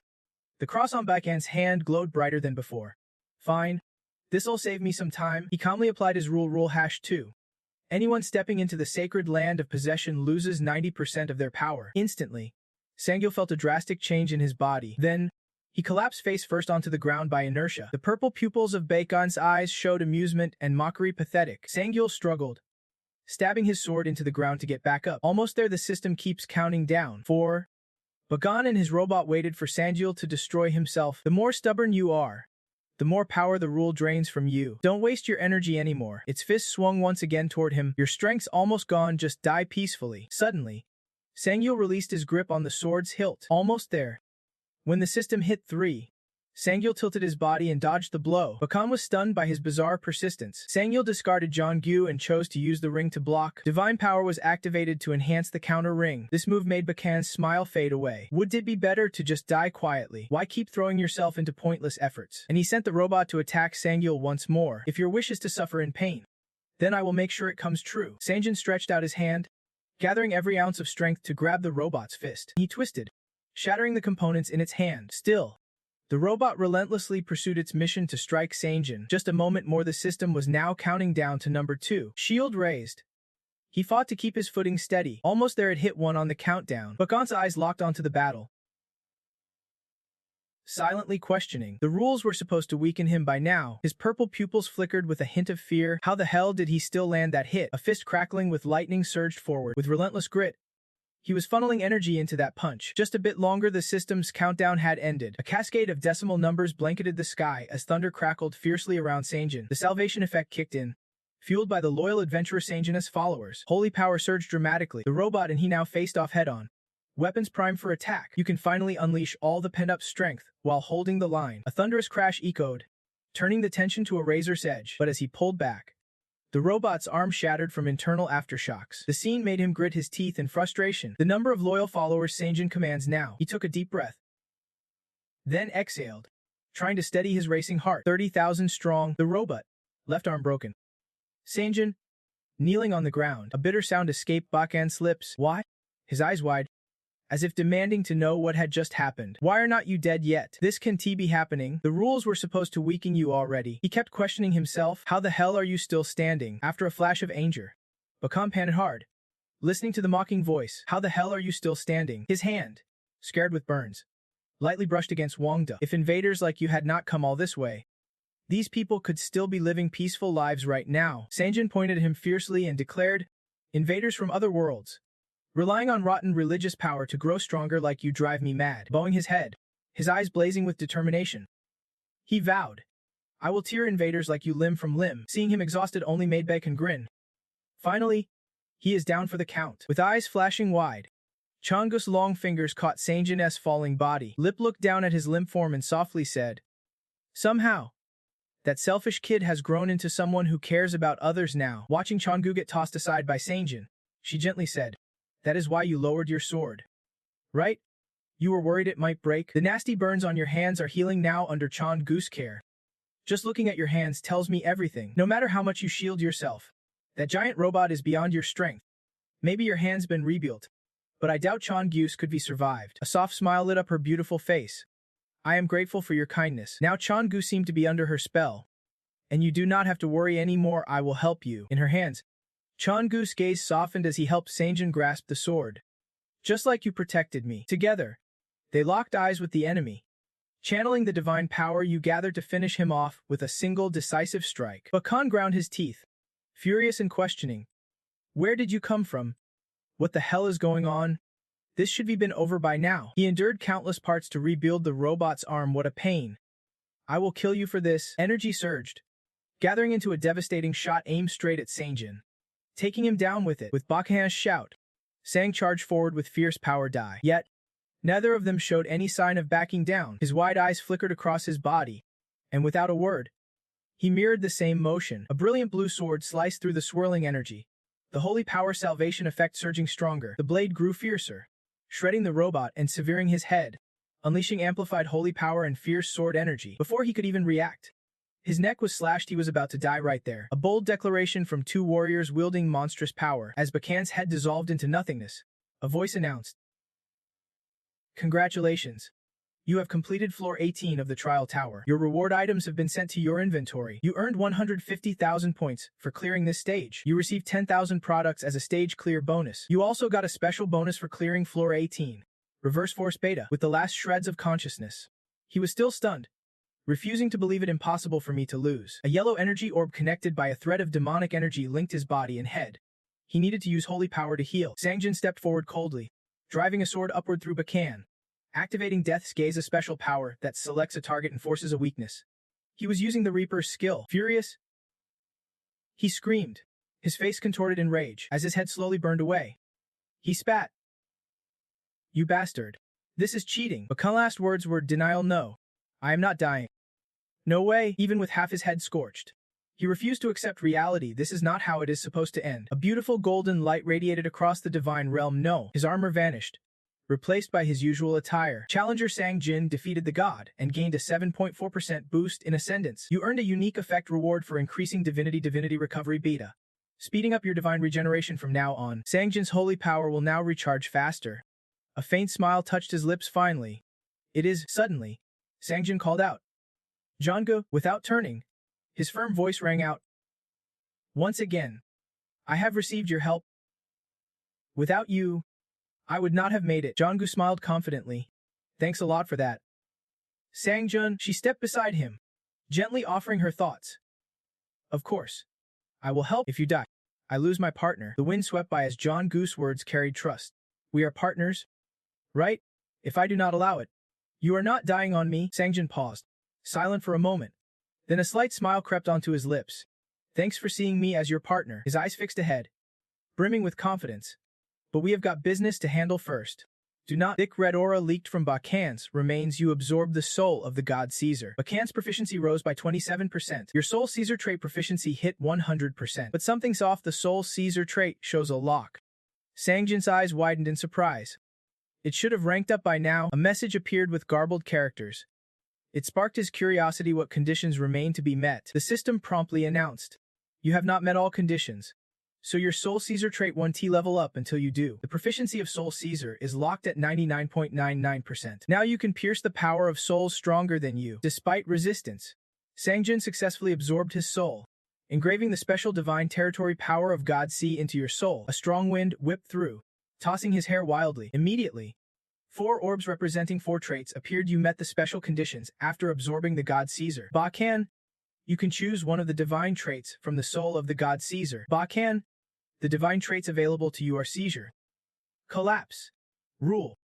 [SPEAKER 1] The cross on Bakan's hand glowed brighter than before. Fine. This'll save me some time. He calmly applied his rule #2. Anyone stepping into the sacred land of possession loses 90% of their power. Instantly, Sangil felt a drastic change in his body. Then, he collapsed face first onto the ground by inertia. The purple pupils of Bakan's eyes showed amusement and mockery. Pathetic. Sangil struggled, stabbing his sword into the ground to get back up. Almost there, the system keeps counting down. 4. Bakan and his robot waited for Sangil to destroy himself. The more stubborn you are, the more power the rule drains from you. Don't waste your energy anymore. Its fist swung once again toward him. Your strength's almost gone, just die peacefully. Suddenly, Sangil released his grip on the sword's hilt. Almost there. When the system hit 3, Sangil tilted his body and dodged the blow. Bakan was stunned by his bizarre persistence. Sangil discarded Jonggu and chose to use the ring to block. Divine power was activated to enhance the counter ring. This move made Bakan's smile fade away. Would it be better to just die quietly? Why keep throwing yourself into pointless efforts? And he sent the robot to attack Sangil once more. If your wish is to suffer in pain, then I will make sure it comes true. Sanjin stretched out his hand, gathering every ounce of strength to grab the robot's fist. He twisted, shattering the components in its hand. Still, the robot relentlessly pursued its mission to strike Sanjin. Just a moment more, the system was now counting down to number 2. Shield raised. He fought to keep his footing steady. Almost there, it hit 1 on the countdown. Bakan's eyes locked onto the battle, silently questioning. The rules were supposed to weaken him by now. His purple pupils flickered with a hint of fear. How the hell did he still land that hit? A fist crackling with lightning surged forward. With relentless grit, he was funneling energy into that punch. Just a bit longer, the system's countdown had ended. A cascade of decimal numbers blanketed the sky as thunder crackled fiercely around Sanjin. The salvation effect kicked in, fueled by the loyal adventurer Sanjin's followers. Holy power surged dramatically. The robot and he now faced off head-on, weapons primed for attack. You can finally unleash all the pent-up strength while holding the line. A thunderous crash echoed, turning the tension to a razor's edge. But as he pulled back, the robot's arm shattered from internal aftershocks. The scene made him grit his teeth in frustration. The number of loyal followers Sanjin commands now. He took a deep breath, then exhaled, trying to steady his racing heart. 30,000 strong. The robot, left arm broken. Sanjin, kneeling on the ground. A bitter sound escaped Bakan's lips. Why? His eyes wide, as if demanding to know what had just happened. Why are not you dead yet? This can't be happening. The rules were supposed to weaken you already. He kept questioning himself. How the hell are you still standing? After a flash of anger, Bakan panted hard, listening to the mocking voice. How the hell are you still standing? His hand, scared with burns, lightly brushed against Wangda. If invaders like you had not come all this way, these people could still be living peaceful lives right now. Sanjin pointed at him fiercely and declared, invaders from other worlds, relying on rotten religious power to grow stronger like you drive me mad. Bowing his head, his eyes blazing with determination, he vowed, I will tear invaders like you limb from limb. Seeing him exhausted only made Baekhyun grin. Finally, he is down for the count. With eyes flashing wide, Chang's long fingers caught Sanjin's falling body. Lip looked down at his limp form and softly said, somehow, that selfish kid has grown into someone who cares about others now. Watching Changgu get tossed aside by Sanjin, she gently said, that is why you lowered your sword, right? You were worried it might break? The nasty burns on your hands are healing now under Changgu's care. Just looking at your hands tells me everything. No matter how much you shield yourself, that giant robot is beyond your strength. Maybe your hand's been rebuilt, but I doubt Changgu's could be survived. A soft smile lit up her beautiful face. I am grateful for your kindness. Now Changgu seemed to be under her spell, and you do not have to worry anymore. I will help you. In her hands, Changgu's gaze softened as he helped Sanjin grasp the sword. Just like you protected me. Together, they locked eyes with the enemy, channeling the divine power you gathered to finish him off with a single decisive strike. Baekhyun ground his teeth, furious and questioning. Where did you come from? What the hell is going on? This should have been over by now. He endured countless parts to rebuild the robot's arm. What a pain. I will kill you for this. Energy surged, gathering into a devastating shot aimed straight at Sanjin, taking him down with it. With Baekhyun's shout, Sang charged forward with fierce power die. Yet, neither of them showed any sign of backing down. His wide eyes flickered across his body, and without a word, he mirrored the same motion. A brilliant blue sword sliced through the swirling energy, the holy power salvation effect surging stronger. The blade grew fiercer, shredding the robot and severing his head, unleashing amplified holy power and fierce sword energy. Before he could even react, his neck was slashed. He was about to die right there. A bold declaration from two warriors wielding monstrous power. As Baekhyun's head dissolved into nothingness, a voice announced, congratulations. You have completed floor 18 of the trial tower. Your reward items have been sent to your inventory. You earned 150,000 points for clearing this stage. You received 10,000 products as a stage clear bonus. You also got a special bonus for clearing floor 18. Reverse Force Beta. With the last shreds of consciousness, he was still stunned, refusing to believe it impossible for me to lose. A yellow energy orb connected by a thread of demonic energy linked his body and head. He needed to use holy power to heal. Sangjin stepped forward coldly, driving a sword upward through Baekhyun, activating Death's Gaze, a special power that selects a target and forces a weakness. He was using the Reaper's skill. Furious, he screamed, his face contorted in rage. As his head slowly burned away, he spat. You bastard. This is cheating. Baekhyun's last words were denial. No, I am not dying. No way. Even with half his head scorched, he refused to accept reality. This is not how it is supposed to end. A beautiful golden light radiated across the divine realm. No. His armor vanished, replaced by his usual attire. Challenger Sangjin defeated the god and gained a 7.4% boost in Ascendance. You earned a unique effect reward for increasing Divinity Recovery Beta, speeding up your divine regeneration from now on. Sangjin's holy power will now recharge faster. A faint smile touched his lips finally. It is. Suddenly, Sangjin called out, Jonggu. Without turning, his firm voice rang out, once again, I have received your help. Without you, I would not have made it. Jonggu smiled confidently. Thanks a lot for that. Sangjun. She stepped beside him, gently offering her thoughts. Of course, I will help. If you die, I lose my partner. The wind swept by as Jonggu's words carried trust. We are partners, right? If I do not allow it, you are not dying on me. Sangjun paused, silent for a moment. Then a slight smile crept onto his lips. Thanks for seeing me as your partner. His eyes fixed ahead, brimming with confidence. But we have got business to handle first. Do not. Thick red aura leaked from Baekhyun's remains. You absorbed the soul of the god Caesar. Baekhyun's proficiency rose by 27%. Your soul Caesar trait proficiency hit 100%. But something's off. The soul Caesar trait shows a lock. Sangjin's eyes widened in surprise. It should have ranked up by now. A message appeared with garbled characters. It sparked his curiosity. What conditions remain to be met? The system promptly announced, you have not met all conditions, so your Soul Caesar trait 1T level up until you do. The proficiency of Soul Caesar is locked at 99.99%. Now you can pierce the power of souls stronger than you. Despite resistance, Sangjin successfully absorbed his soul, engraving the special divine territory power of God Sea into your soul. A strong wind whipped through, tossing his hair wildly. Immediately, 4 orbs representing 4 traits appeared. You met the special conditions after absorbing the god Caesar. Bakan, you can choose one of the divine traits from the soul of the god Caesar. Bakan, the divine traits available to you are seizure, collapse, rule,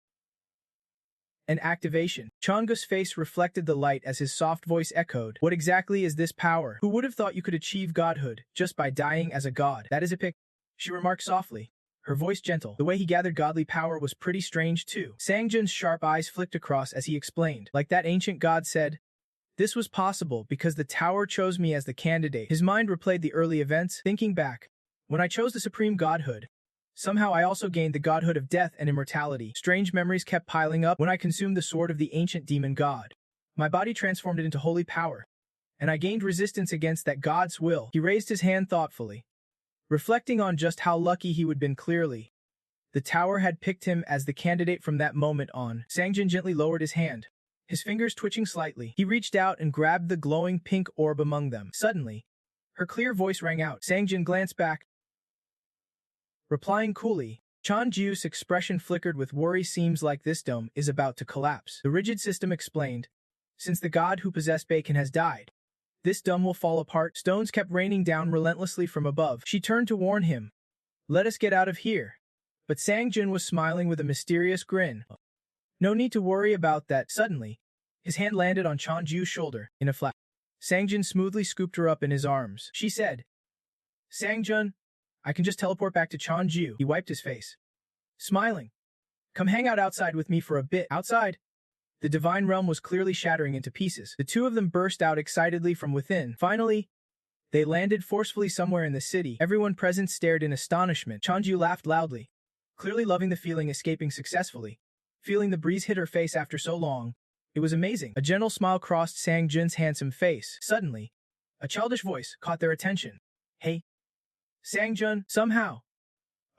[SPEAKER 1] and activation. Chongu's face reflected the light as his soft voice echoed, "What exactly is this power? Who would have thought you could achieve godhood just by dying as a god?" "That is a pick," she remarked softly, her voice gentle. The way he gathered godly power was pretty strange too. Sangjun's sharp eyes flicked across as he explained. "Like that ancient god said, this was possible because the tower chose me as the candidate." His mind replayed the early events, thinking back. "When I chose the supreme godhood, somehow I also gained the godhood of death and immortality. Strange memories kept piling up. When I consumed the sword of the ancient demon god, my body transformed it into holy power, and I gained resistance against that god's will." He raised his hand thoughtfully, reflecting on just how lucky he would been. Clearly, the tower had picked him as the candidate from that moment on. Sangjun gently lowered his hand, his fingers twitching slightly. He reached out and grabbed the glowing pink orb among them. Suddenly, her clear voice rang out. Sangjun glanced back, replying coolly. Chonju's expression flickered with worry. "Seems like this dome is about to collapse." The rigid system explained. "Since the god who possessed Bacon has died, this dome will fall apart." Stones kept raining down relentlessly from above. She turned to warn him. "Let us get out of here." But Sangjun was smiling with a mysterious grin. "No need to worry about that." Suddenly, his hand landed on Chonju's shoulder in a flash. Sangjun smoothly scooped her up in his arms. She said, "Sangjun, I can just teleport back to Chonju." He wiped his face, smiling. "Come hang out outside with me for a bit." Outside, the divine realm was clearly shattering into pieces. The two of them burst out excitedly from within. Finally, they landed forcefully somewhere in the city. Everyone present stared in astonishment. Chonju laughed loudly, clearly loving the feeling escaping successfully. Feeling the breeze hit her face after so long, it was amazing. A gentle smile crossed Sangjun's handsome face. Suddenly, a childish voice caught their attention. "Hey, Sangjun!" Somehow,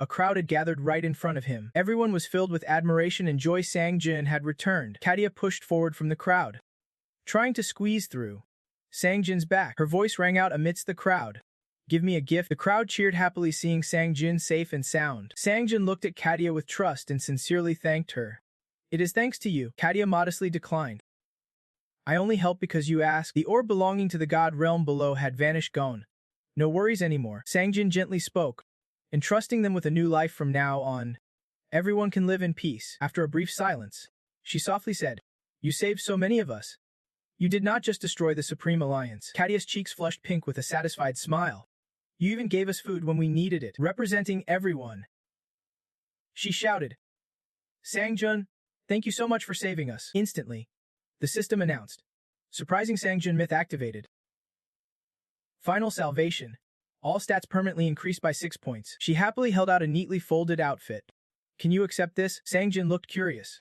[SPEAKER 1] a crowd had gathered right in front of him. Everyone was filled with admiration and joy. Sangjun had returned. Katia pushed forward from the crowd, trying to squeeze through Sangjun's back. Her voice rang out amidst the crowd. "Give me a gift." The crowd cheered happily, seeing Sangjun safe and sound. Sangjun looked at Katia with trust and sincerely thanked her. "It is thanks to you." Katia modestly declined. "I only help because you asked." The orb belonging to the god realm below had vanished, gone. "No worries anymore," Sangjun gently spoke, entrusting them with a new life from now on. "Everyone can live in peace." After a brief silence, she softly said, "You saved so many of us. You did not just destroy the Supreme Alliance." Katia's cheeks flushed pink with a satisfied smile. "You even gave us food when we needed it." Representing everyone, she shouted, "Sangjun, thank you so much for saving us." Instantly, the system announced, "Surprising Sangjun myth activated. Final salvation. All stats permanently increased by 6 points." She happily held out a neatly folded outfit. "Can you accept this?" Sangjun looked curious,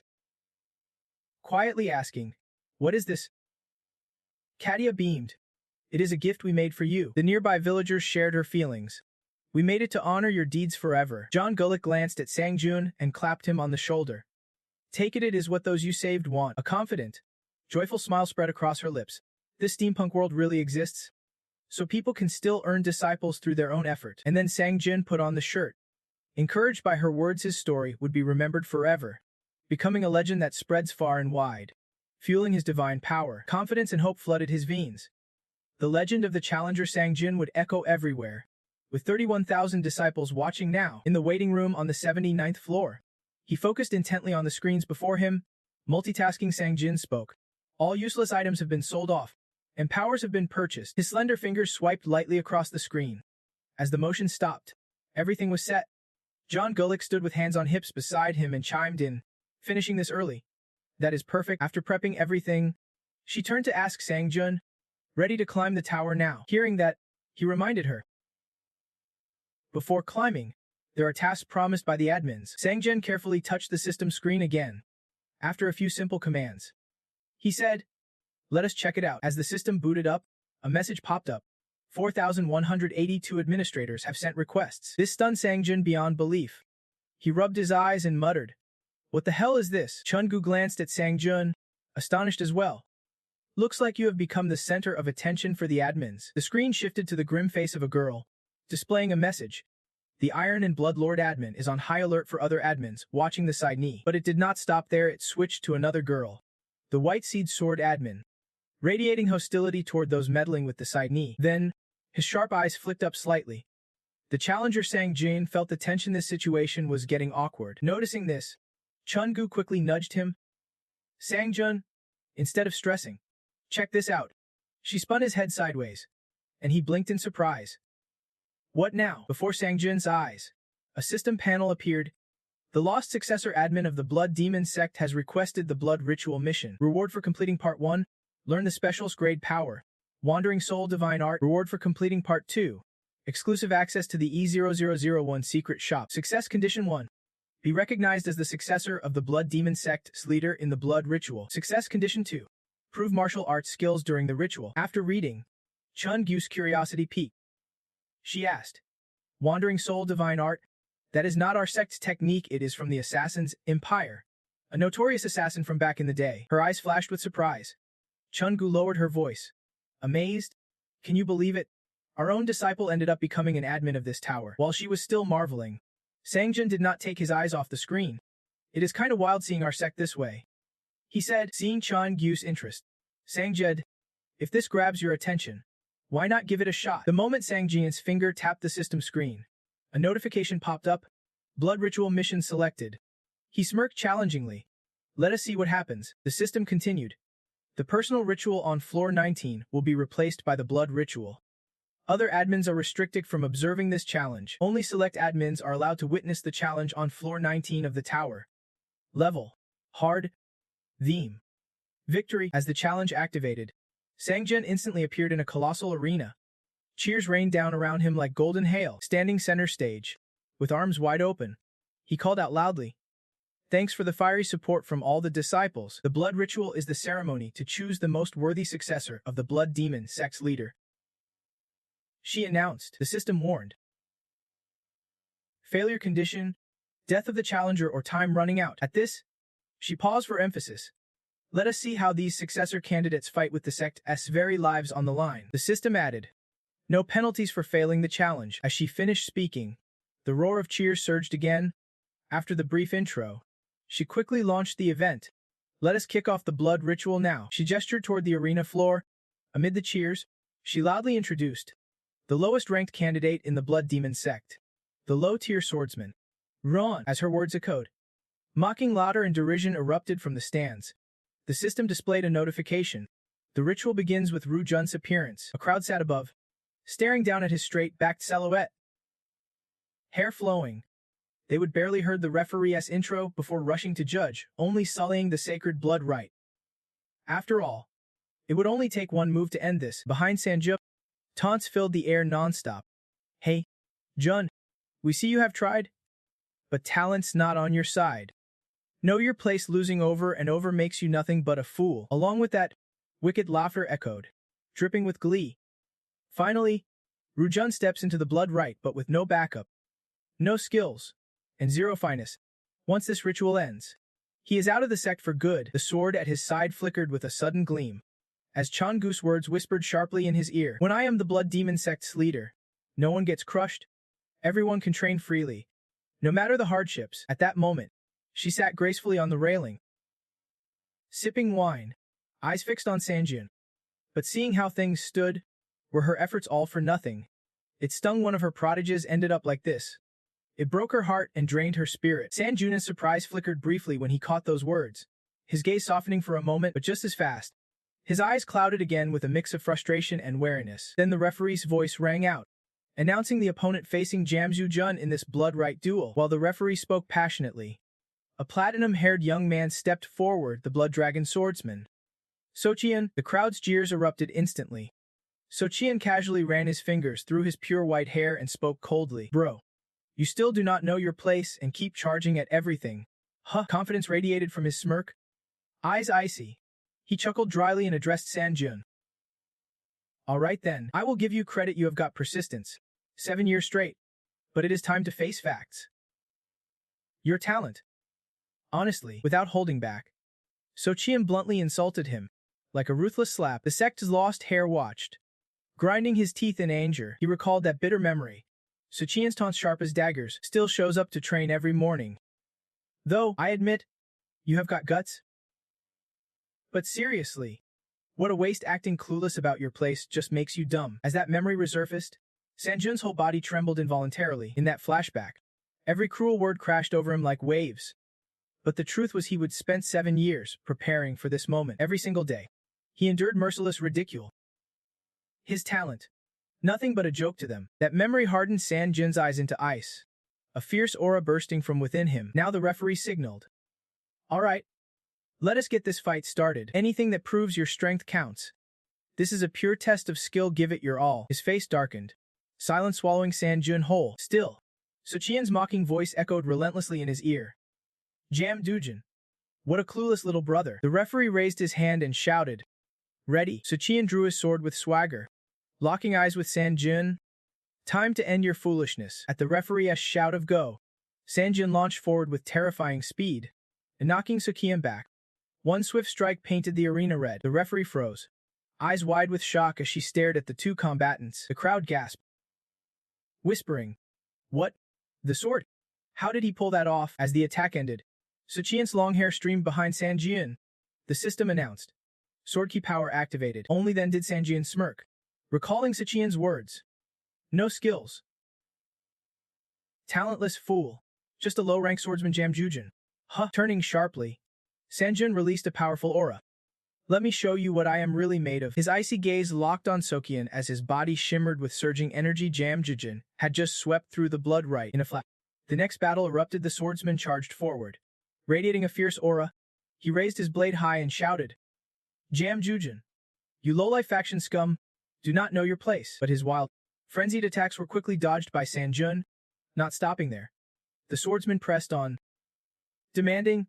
[SPEAKER 1] quietly asking, "What is this?" Katia beamed. "It is a gift we made for you." The nearby villagers shared her feelings. "We made it to honor your deeds forever." John Gulick glanced at Sangjun and clapped him on the shoulder. "Take it, it is what those you saved want." A confident, joyful smile spread across her lips. "This steampunk world really exists, so people can still earn disciples through their own effort." And then Sangjun put on the shirt. Encouraged by her words, his story would be remembered forever, becoming a legend that spreads far and wide, fueling his divine power. Confidence and hope flooded his veins. The legend of the challenger Sangjun would echo everywhere, with 31,000 disciples watching now. In the waiting room on the 79th floor, he focused intently on the screens before him. Multitasking, Sangjun spoke. "All useless items have been sold off, and powers have been purchased." His slender fingers swiped lightly across the screen. As the motion stopped, everything was set. John Gulick stood with hands on hips beside him and chimed in, "Finishing this early. That is perfect." After prepping everything, she turned to ask Sangjun, "Ready to climb the tower now?" Hearing that, he reminded her, "Before climbing, there are tasks promised by the admins." Sangjun carefully touched the system screen again. After a few simple commands, he said, "Let us check it out." As the system booted up, a message popped up. 4,182 administrators have sent requests. This stunned Sangjun beyond belief. He rubbed his eyes and muttered, "What the hell is this?" Chungu glanced at Sangjun, astonished as well. Looks like you have become the center of attention for the admins. The screen shifted to the grim face of a girl, displaying a message. The Iron and Bloodlord admin is on high alert for other admins watching the side knee. But it did not stop there, it switched to another girl. The White Seed Sword admin, radiating hostility toward those meddling with the side knee. Then, his sharp eyes flicked up slightly. The challenger Sang-jin felt the tension. This situation was getting awkward. Noticing this, Chun-gu quickly nudged him. Sang-jun, instead of stressing, check this out. She spun his head sideways, and he blinked in surprise. What now? Before Sang-jun's eyes, a system panel appeared. The lost successor admin of the Blood Demon sect has requested the Blood Ritual mission. Reward for completing Part 1. Learn the Specialist Grade Power. Wandering Soul Divine Art. Reward for completing Part 2. Exclusive access to the E0001 Secret Shop. Success Condition 1. Be recognized as the successor of the Blood Demon sect's leader in the Blood Ritual. Success Condition 2. Prove martial arts skills during the ritual. After reading, Chun-gu's curiosity piqued. She asked, Wandering Soul Divine Art? That is not our sect's technique, it is from the Assassin's Empire, a notorious assassin from back in the day. Her eyes flashed with surprise. Chun-gu lowered her voice. Amazed? Can you believe it? Our own disciple ended up becoming an admin of this tower. While she was still marveling, Sang-jun did not take his eyes off the screen. It is kind of wild seeing our sect this way, he said, seeing Chun-gu's interest. Sang-jun, if this grabs your attention, why not give it a shot? The moment Sang-jun's finger tapped the system screen, a notification popped up. Blood Ritual Mission selected. He smirked challengingly. Let us see what happens. The system continued. The personal ritual on floor 19 will be replaced by the Blood Ritual. Other admins are restricted from observing this challenge. Only select admins are allowed to witness the challenge on floor 19 of the tower. Level. Hard. Theme. Victory. As the challenge activated, Sang-jun instantly appeared in a colossal arena. Cheers rained down around him like golden hail. Standing center stage, with arms wide open, he called out loudly, Thanks for the fiery support from all the disciples. The Blood Ritual is the ceremony to choose the most worthy successor of the Blood Demon sect's leader, she announced. The system warned. Failure condition, death of the challenger or time running out. At this, she paused for emphasis. Let us see how these successor candidates fight with the sect's very lives on the line. The system added, no penalties for failing the challenge. As she finished speaking, the roar of cheers surged again. After the brief intro, she quickly launched the event. Let us kick off the Blood Ritual now. She gestured toward the arena floor. Amid the cheers, she loudly introduced the lowest-ranked candidate in the Blood Demon sect, the low-tier swordsman, Ron. As her words echoed, mocking laughter and derision erupted from the stands. The system displayed a notification. The ritual begins with Ru Jun's appearance. A crowd sat above, staring down at his straight-backed silhouette. Hair flowing, they would barely heard the referee's intro before rushing to judge, only sullying the sacred blood rite. After all, it would only take one move to end this. Behind Sanju, taunts filled the air non-stop. Hey, Jun, we see you have tried, but talent's not on your side. Know your place, losing over and over makes you nothing but a fool. Along with that, wicked laughter echoed, dripping with glee. Finally, Rujun steps into the blood rite but with no backup, no skills, and zero finesse. Once this ritual ends, he is out of the sect for good. The sword at his side flickered with a sudden gleam, as Chun-gu's words whispered sharply in his ear. When I am the Blood Demon sect's leader, no one gets crushed. Everyone can train freely, no matter the hardships. At that moment, she sat gracefully on the railing, sipping wine, eyes fixed on Sanjun. But seeing how things stood, were her efforts all for nothing? It stung one of her prodigies ended up like this. It broke her heart and drained her spirit. Sanjun's surprise flickered briefly when he caught those words, his gaze softening for a moment, but just as fast, his eyes clouded again with a mix of frustration and wariness. Then the referee's voice rang out, announcing the opponent facing Jamju Jun in this blood right duel. While the referee spoke passionately, a platinum-haired young man stepped forward, the Blood Dragon swordsman. Sochian. The crowd's jeers erupted instantly. Sochian casually ran his fingers through his pure white hair and spoke coldly. Bro, you still do not know your place and keep charging at everything. Huh? Confidence radiated from his smirk, eyes icy. He chuckled dryly and addressed Sanjun. All right then, I will give you credit, you have got persistence. 7 years straight. But it is time to face facts. Your talent. Honestly, without holding back, Sochian bluntly insulted him. Like a ruthless slap, the sect's lost heir watched. Grinding his teeth in anger, he recalled that bitter memory. Suchian's taunt, sharp as daggers, still shows up to train every morning. Though, I admit, you have got guts. But seriously, what a waste. Acting clueless about your place just makes you dumb. As that memory resurfaced, Sanjun's whole body trembled involuntarily in that flashback. Every cruel word crashed over him like waves. But the truth was he would spend 7 years preparing for this moment every single day. He endured merciless ridicule. His talent, nothing but a joke to them. That memory hardened Sanjun's eyes into ice, a fierce aura bursting from within him. Now the referee signaled. All right, let us get this fight started. Anything that proves your strength counts. This is a pure test of skill, give it your all. His face darkened, silence swallowing Sanjun whole. Still, Suchian's mocking voice echoed relentlessly in his ear. Jam Dujin. What a clueless little brother. The referee raised his hand and shouted. Ready. Suchian drew his sword with swagger, locking eyes with Sanjun. Time to end your foolishness. At the referee's shout of go, Sanjun launched forward with terrifying speed, knocking Suchian back. One swift strike painted the arena red. The referee froze, eyes wide with shock as she stared at the two combatants. The crowd gasped, whispering, What? The sword? How did he pull that off? As the attack ended, Suchian's long hair streamed behind Sanjun. The system announced. Sword key power activated. Only then did Sanjun smirk, recalling Suchian's words. No skills. Talentless fool. Just a low-rank swordsman. Jam Jujin. Huh. Turning sharply, Sanjun released a powerful aura. Let me show you what I am really made of. His icy gaze locked on Suchian as his body shimmered with surging energy. Jam Jujin had just swept through the blood right in a flash. The next battle erupted. The swordsman charged forward, radiating a fierce aura. He raised his blade high and shouted, Jam Jujin, you lowlife faction scum, do not know your place. But his wild, frenzied attacks were quickly dodged by Sanjun. Not stopping there, the swordsman pressed on, demanding,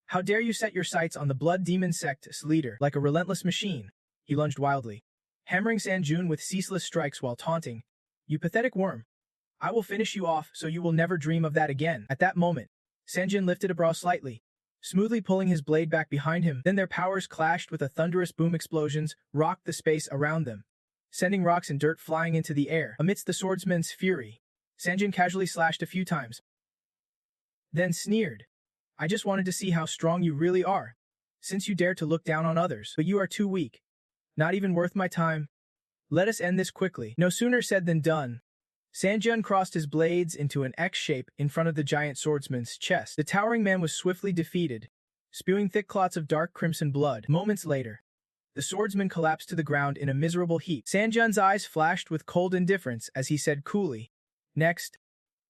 [SPEAKER 1] How dare you set your sights on the blood demon sect's leader? Like a relentless machine, he lunged wildly, hammering Sanjun with ceaseless strikes while taunting, You pathetic worm. I will finish you off so you will never dream of that again. At that moment, Sanjun lifted a brow slightly, smoothly pulling his blade back behind him. Then their powers clashed with a thunderous boom. Explosions rocked the space around them, sending rocks and dirt flying into the air. Amidst the swordsman's fury, Sanjun casually slashed a few times, then sneered. I just wanted to see how strong you really are, since you dare to look down on others. But you are too weak. Not even worth my time. Let us end this quickly. No sooner said than done. Sanjun crossed his blades into an X shape in front of the giant swordsman's chest. The towering man was swiftly defeated, spewing thick clots of dark crimson blood. Moments later, the swordsman collapsed to the ground in a miserable heap. Sanjun's eyes flashed with cold indifference as he said coolly, Next.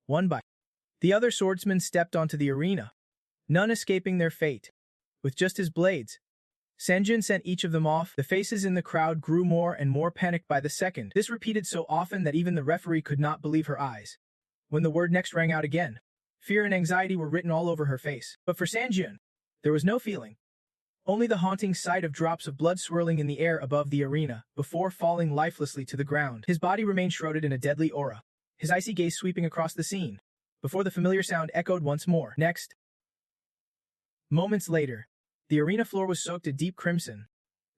[SPEAKER 1] One by. The other swordsmen stepped onto the arena, none escaping their fate. With just his blades, Sanjun sent each of them off. The faces in the crowd grew more and more panicked by the second. This repeated so often that even the referee could not believe her eyes. When the word next rang out again, fear and anxiety were written all over her face. But for Sanjun, there was no feeling. Only the haunting sight of drops of blood swirling in the air above the arena, before falling lifelessly to the ground. His body remained shrouded in a deadly aura, his icy gaze sweeping across the scene, before the familiar sound echoed once more. Next. Moments later, the arena floor was soaked in deep crimson,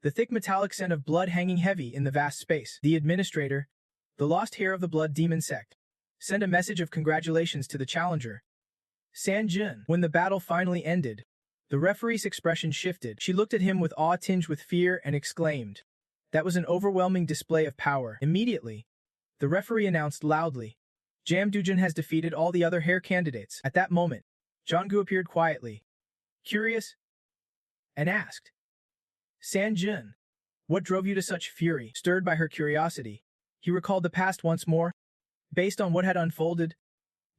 [SPEAKER 1] the thick metallic scent of blood hanging heavy in the vast space. The administrator, the lost heir of the blood demon sect, sent a message of congratulations to the challenger, Sanjun. When the battle finally ended, the referee's expression shifted. She looked at him with awe tinged with fear and exclaimed, That was an overwhelming display of power. Immediately, the referee announced loudly, Jam Dujin has defeated all the other heir candidates. At that moment, Jonggu appeared quietly, curious, and asked, Sanjun, what drove you to such fury? Stirred by her curiosity, he recalled the past once more. Based on what had unfolded,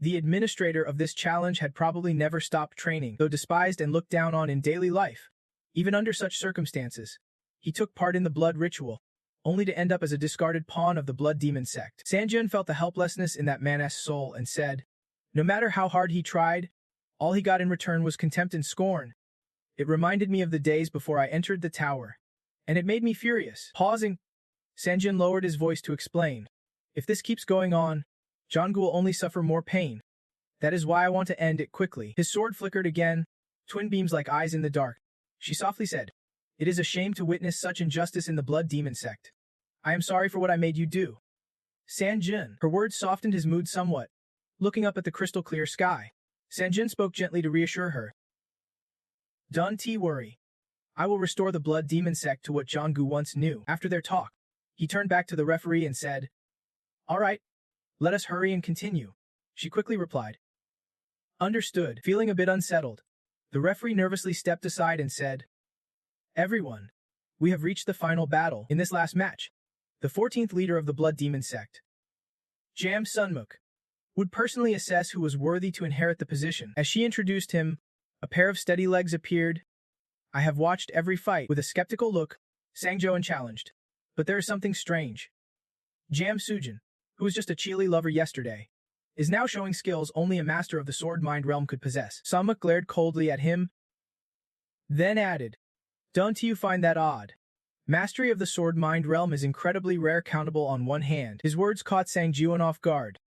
[SPEAKER 1] the administrator of this challenge had probably never stopped training. Though despised and looked down on in daily life, even under such circumstances, he took part in the blood ritual, only to end up as a discarded pawn of the blood demon sect. Sanjun felt the helplessness in that man's soul and said, No matter how hard he tried, all he got in return was contempt and scorn. It reminded me of the days before I entered the tower, and it made me furious. Pausing, Sanjun lowered his voice to explain, If this keeps going on, Jonggu will only suffer more pain. That is why I want to end it quickly. His sword flickered again, twin beams like eyes in the dark. She softly said, It is a shame to witness such injustice in the blood demon sect. I am sorry for what I made you do. Sanjin. Her words softened his mood somewhat. Looking up at the crystal-clear sky, Sanjin spoke gently to reassure her. Don't worry. I will restore the blood demon sect to what Jonggu once knew. After their talk, he turned back to the referee and said, All right, let us hurry and continue. She quickly replied. Understood. Feeling a bit unsettled, the referee nervously stepped aside and said, Everyone, we have reached the final battle. In this last match, the 14th leader of the blood demon sect, Jam Sunmuk, would personally assess who was worthy to inherit the position. As she introduced him, a pair of steady legs appeared. I have watched every fight. With a skeptical look, Sangjoan challenged. But there is something strange. Jam Sujin, who was just a chilly lover yesterday, is now showing skills only a master of the sword mind realm could possess. Sunmuk glared coldly at him, then added, Don't you find that odd? Mastery of the sword mind realm is incredibly rare, countable on one hand. His words caught Sangjuan off guard.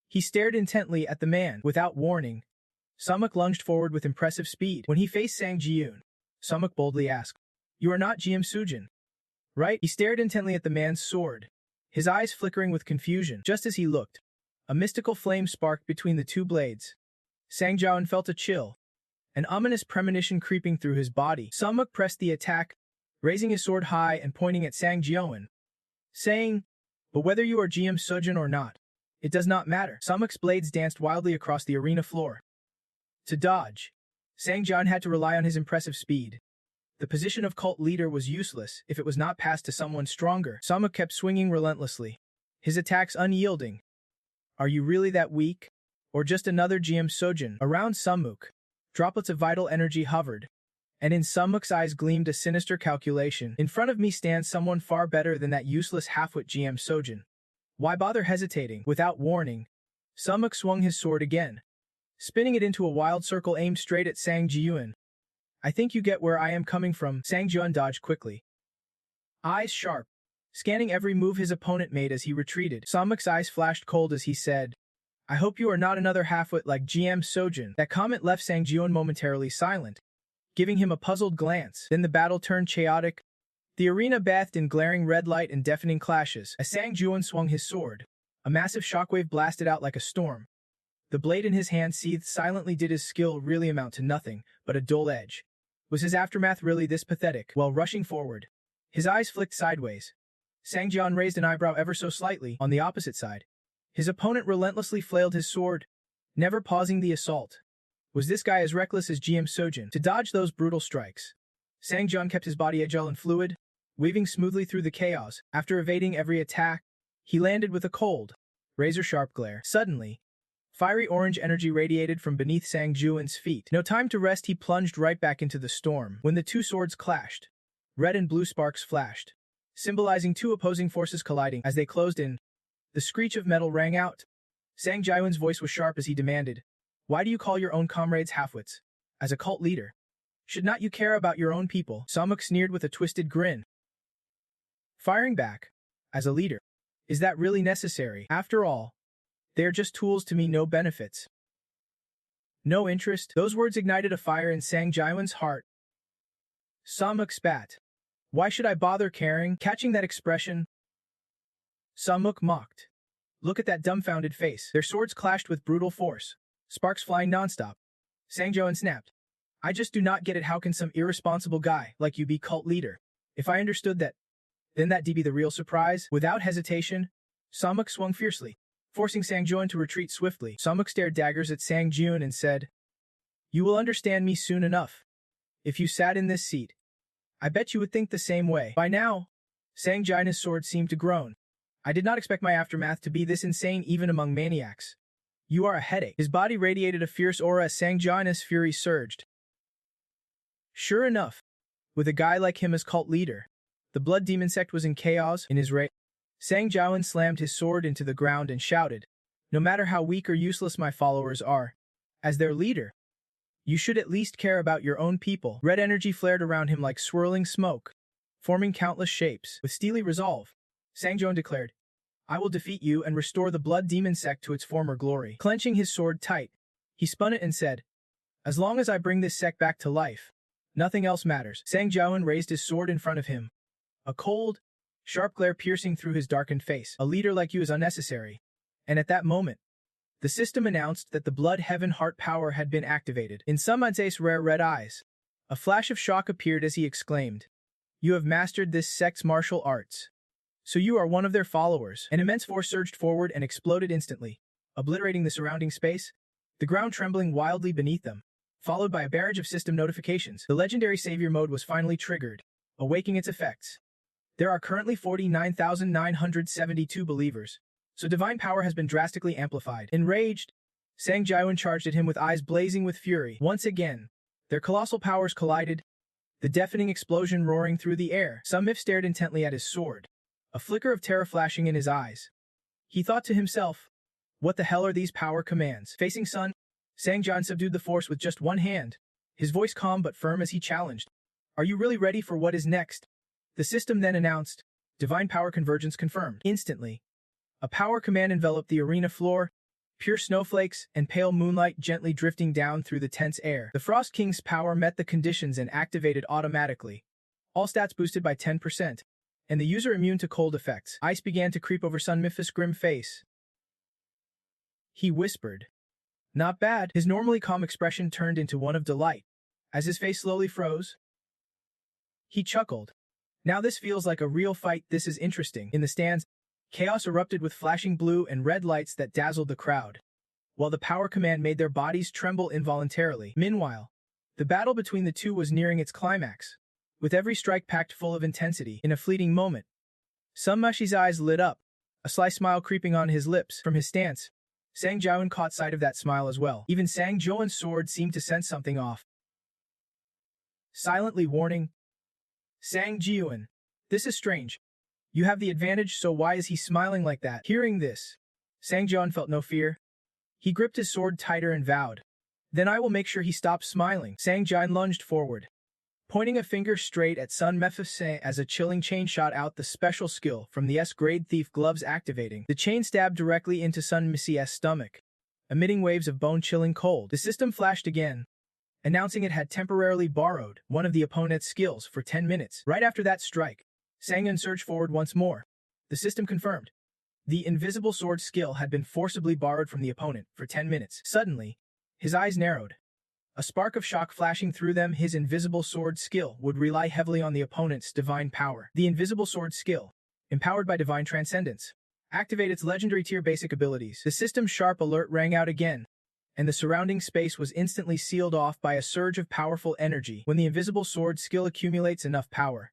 [SPEAKER 1] He stared intently at the man. Without warning, Sunmuk lunged forward with impressive speed. When he faced Sangjun, Sunmuk boldly asked, You are not Jim Sujin, right? He stared intently at the man's sword, his eyes flickering with confusion. Just as he looked, a mystical flame sparked between the two blades. Sangjuan felt a chill, an ominous premonition creeping through his body. Sunmuk pressed the attack, raising his sword high and pointing at Sangjuan, saying, But whether you are GM Sujin or not, it does not matter. Sunmuk's blades danced wildly across the arena floor. To dodge, Sangjuan had to rely on his impressive speed. The position of cult leader was useless if it was not passed to someone stronger. Sunmuk kept swinging relentlessly, his attacks unyielding. Are you really that weak? Or just another GM Sojin? Around Sunmuk, droplets of vital energy hovered, and in Sunmuk's eyes gleamed a sinister calculation. In front of me stands someone far better than that useless half-wit GM Sojin. Why bother hesitating? Without warning, Sunmuk swung his sword again, spinning it into a wild circle aimed straight at Sangjuan. I think you get where I am coming from. Sangjuan dodged quickly, eyes sharp, scanning every move his opponent made as he retreated. Sunmuk's eyes flashed cold as he said, I hope you are not another half-wit like GM Sojin. That comment left Sangjuan momentarily silent, giving him a puzzled glance. Then the battle turned chaotic. The arena bathed in glaring red light and deafening clashes. As Sangjuan swung his sword, a massive shockwave blasted out like a storm. The blade in his hand seethed silently. Did his skill really amount to nothing but a dull edge? Was his aftermath really this pathetic? While rushing forward, his eyes flicked sideways. Sangjuan raised an eyebrow ever so slightly. On the opposite side, his opponent relentlessly flailed his sword, never pausing the assault. Was this guy as reckless as GM Sojin? To dodge those brutal strikes, Sangjuan kept his body agile and fluid, weaving smoothly through the chaos. After evading every attack, he landed with a cold, razor-sharp glare. Suddenly, fiery orange energy radiated from beneath Sangjuan's feet. No time to rest, he plunged right back into the storm. When the two swords clashed, red and blue sparks flashed, symbolizing two opposing forces colliding. As they closed in, the screech of metal rang out. Sangjuan's voice was sharp as he demanded, Why do you call your own comrades halfwits? As a cult leader, should not you care about your own people? Sunmuk sneered with a twisted grin, firing back, As a leader, is that really necessary? After all, they are just tools to me, no benefits, no interest. Those words ignited a fire in Sangjuan's heart. Sunmuk spat. Why should I bother caring? Catching that expression, Sunmuk mocked. Look at that dumbfounded face. Their swords clashed with brutal force, sparks flying nonstop. Sangjuan snapped. I just do not get it. How can some irresponsible guy like you be cult leader? If I understood that, then that'd be the real surprise. Without hesitation, Sunmuk swung fiercely, forcing Sangjuan to retreat swiftly. Sunmuk stared daggers at Sangjuan and said, You will understand me soon enough. If you sat in this seat, I bet you would think the same way. By now, Sangjuan's sword seemed to groan. I did not expect my aftermath to be this insane even among maniacs. You are a headache. His body radiated a fierce aura as Sangjuan's fury surged. Sure enough, with a guy like him as cult leader, the blood demon sect was in chaos. In his rage, Sangjuan slammed his sword into the ground and shouted, No matter how weak or useless my followers are, as their leader, you should at least care about your own people. Red energy flared around him like swirling smoke, forming countless shapes. With steely resolve, Sangjuan declared, I will defeat you and restore the blood demon sect to its former glory. Clenching his sword tight, he spun it and said, As long as I bring this sect back to life, Nothing else matters. Sang Jiawen raised his sword in front of him. A cold, sharp glare piercing through his darkened face. A leader like you is unnecessary. And at that moment, the system announced that the Blood Heaven Heart power had been activated. In Sunmanse's rare red eyes, a flash of shock appeared as he exclaimed, "You have mastered this sect's martial arts. So you are one of their followers." An immense force surged forward and exploded instantly, obliterating the surrounding space, the ground trembling wildly beneath them. Followed by a barrage of system notifications, the legendary savior mode was finally triggered, awaking its effects. There are currently 49,972 believers, so divine power has been drastically amplified. Enraged, Sang Jiawen charged at him with eyes blazing with fury. Once again, their colossal powers collided, the deafening explosion roaring through the air. Sun Mif stared intently at his sword, a flicker of terror flashing in his eyes. He thought to himself, what the hell are these power commands? Facing Sun, Sang Jiawen subdued the force with just one hand, his voice calm but firm as he challenged, "Are you really ready for what is next?" The system then announced, "Divine power convergence confirmed." Instantly, a power command enveloped the arena floor, pure snowflakes and pale moonlight gently drifting down through the tense air. The Frost King's power met the conditions and activated automatically. All stats boosted by 10%, and the user immune to cold effects. Ice began to creep over Sun Mif's grim face. He whispered, "Not bad." His normally calm expression turned into one of delight. As his face slowly froze, he chuckled. "Now this feels like a real fight. This is interesting." In the stands, chaos erupted with flashing blue and red lights that dazzled the crowd, while the power command made their bodies tremble involuntarily. Meanwhile, the battle between the two was nearing its climax, with every strike packed full of intensity. In a fleeting moment, Sun Mashi's eyes lit up, a sly smile creeping on his lips. From his stance, Sang Jiawen caught sight of that smile as well. Even Sang Jiawen's sword seemed to sense something off, silently warning, "Sang Jiawen, this is strange. You have the advantage, so why is he smiling like that?" Hearing this, Sang Jiawen felt no fear. He gripped his sword tighter and vowed, "Then I will make sure he stops smiling." Sang Jiawen lunged forward, pointing a finger straight at Sun Mefise as a chilling chain shot out, the special skill from the S-grade thief gloves activating. The chain stabbed directly into Sun Mefise's stomach, emitting waves of bone-chilling cold. The system flashed again, announcing it had temporarily borrowed one of the opponent's skills for 10 minutes. Right after that strike, Sang Jiawen surged forward once more. The system confirmed. The invisible sword skill had been forcibly borrowed from the opponent for 10 minutes. Suddenly, his eyes narrowed, a spark of shock flashing through them. His invisible sword skill would rely heavily on the opponent's divine power. The invisible sword skill, empowered by divine transcendence, activate its legendary tier basic abilities. The system's sharp alert rang out again, and the surrounding space was instantly sealed off by a surge of powerful energy. When the invisible sword skill accumulates enough power,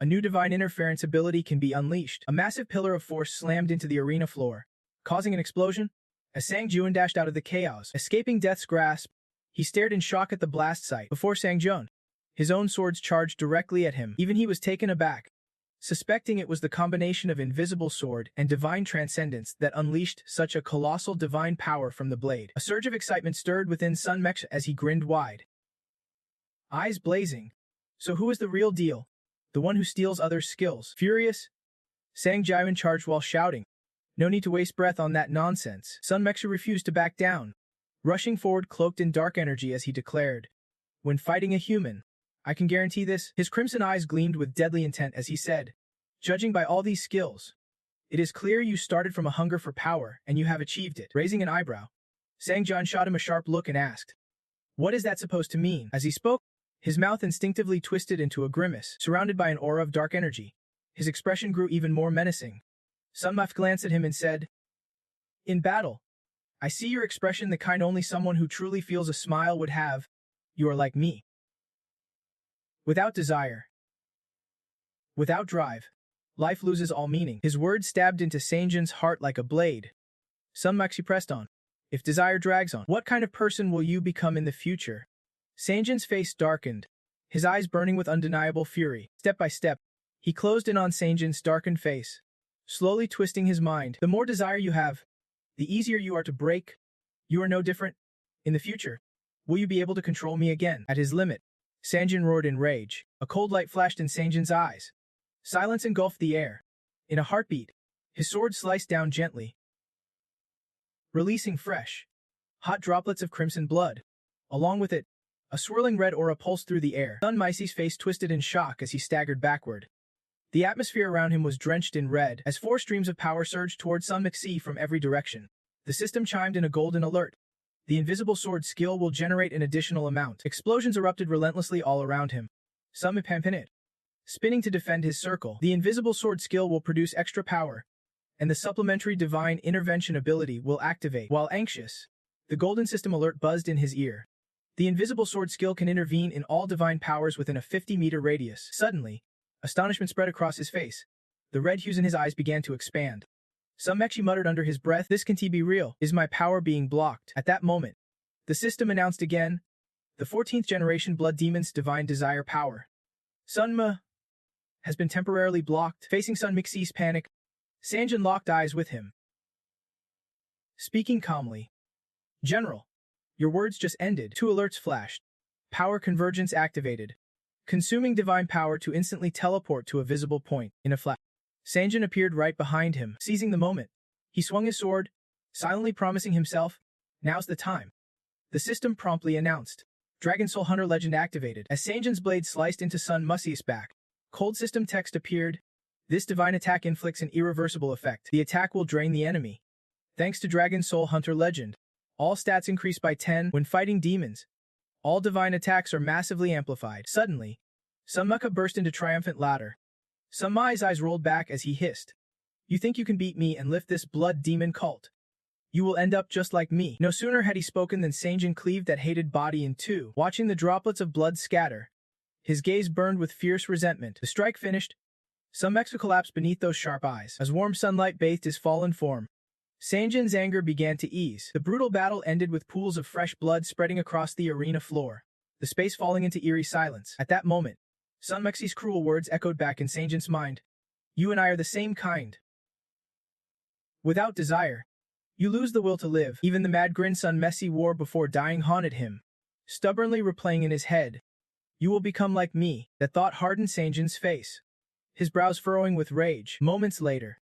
[SPEAKER 1] a new divine interference ability can be unleashed. A massive pillar of force slammed into the arena floor, causing an explosion. As Sang Jiawen dashed out of the chaos, escaping death's grasp, he stared in shock at the blast site. Before Sang Jiawen, his own swords charged directly at him. Even he was taken aback, suspecting it was the combination of invisible sword and divine transcendence that unleashed such a colossal divine power from the blade. A surge of excitement stirred within Sun Meksha as he grinned wide, eyes blazing. So who is the real deal? The one who steals others' skills? Furious, Sang Jiawen charged while shouting, "No need to waste breath on that nonsense." Sun Meksha refused to back down, rushing forward cloaked in dark energy as he declared, "When fighting a human, I can guarantee this." His crimson eyes gleamed with deadly intent as he said, "Judging by all these skills, it is clear you started from a hunger for power, and you have achieved it." Raising an eyebrow, Sang Jiawen shot him a sharp look and asked, "What is that supposed to mean?" As he spoke, his mouth instinctively twisted into a grimace. Surrounded by an aura of dark energy, his expression grew even more menacing. Sun Mef glanced at him and said, "In battle, I see your expression, the kind only someone who truly feels a smile would have. You are like me. Without desire, without drive, life loses all meaning." His words stabbed into Sanjin's heart like a blade. Sun Mexi pressed on. "If desire drags on, what kind of person will you become in the future?" Sanjin's face darkened, his eyes burning with undeniable fury. Step by step, he closed in on Sanjin's darkened face, slowly twisting his mind. "The more desire you have, the easier you are to break. You are no different. In the future, will you be able to control me again?" At his limit, Sanjin roared in rage. A cold light flashed in Sanjin's eyes. Silence engulfed the air. In a heartbeat, his sword sliced down gently, releasing fresh, hot droplets of crimson blood. Along with it, A swirling red aura pulsed through the air. Sun Meise's face twisted in shock as he staggered backward. The atmosphere around him was drenched in red as 4 streams of power surged towards Sun Meixe from every direction. The system chimed in a golden alert. The invisible sword skill will generate an additional amount. Explosions erupted relentlessly all around him. Sun Meixe spinning to defend his circle. The invisible sword skill will produce extra power, and the supplementary divine intervention ability will activate. While anxious, the golden system alert buzzed in his ear. The invisible sword skill can intervene in all divine powers within a 50-meter radius. Suddenly, astonishment spread across his face. The red hues in his eyes began to expand. Sun Meixe muttered under his breath, "This can't be real. Is my power being blocked?" At that moment, the system announced again, the 14th generation Blood Demon's divine desire power. Sun Me has been temporarily blocked. Facing Sun Meixi's panic, Sanjin locked eyes with him. Speaking calmly, "General, your words just ended." 2 alerts flashed. Power convergence activated. Consuming divine power to instantly teleport to a visible point. In a flash, Sanjin appeared right behind him. Seizing the moment, he swung his sword, silently promising himself, "Now's the time." The system promptly announced, Dragon Soul Hunter Legend activated. As Sanjin's blade sliced into Sun Meise's back, cold system text appeared. This divine attack inflicts an irreversible effect. The attack will drain the enemy. Thanks to Dragon Soul Hunter Legend, all stats increase by 10 when fighting demons. All divine attacks are massively amplified. Suddenly, Sun Meixe burst into triumphant laughter. Sun Mei's eyes rolled back as he hissed, "You think you can beat me and lift this blood demon cult? You will end up just like me." No sooner had he spoken than Sanjin cleaved that hated body in 2. Watching the droplets of blood scatter, his gaze burned with fierce resentment. The strike finished. Sun Meixe collapsed beneath those sharp eyes as warm sunlight bathed his fallen form. Sanjin's anger began to ease. The brutal battle ended with pools of fresh blood spreading across the arena floor, the space falling into eerie silence. At that moment, Sun Meixi's cruel words echoed back in Sanjin's mind. "You and I are the same kind. Without desire, you lose the will to live." Even the mad grin Sun Meixe wore before dying haunted him, stubbornly replaying in his head. "You will become like me." That thought hardened Sanjin's face, his brows furrowing with rage. Moments later,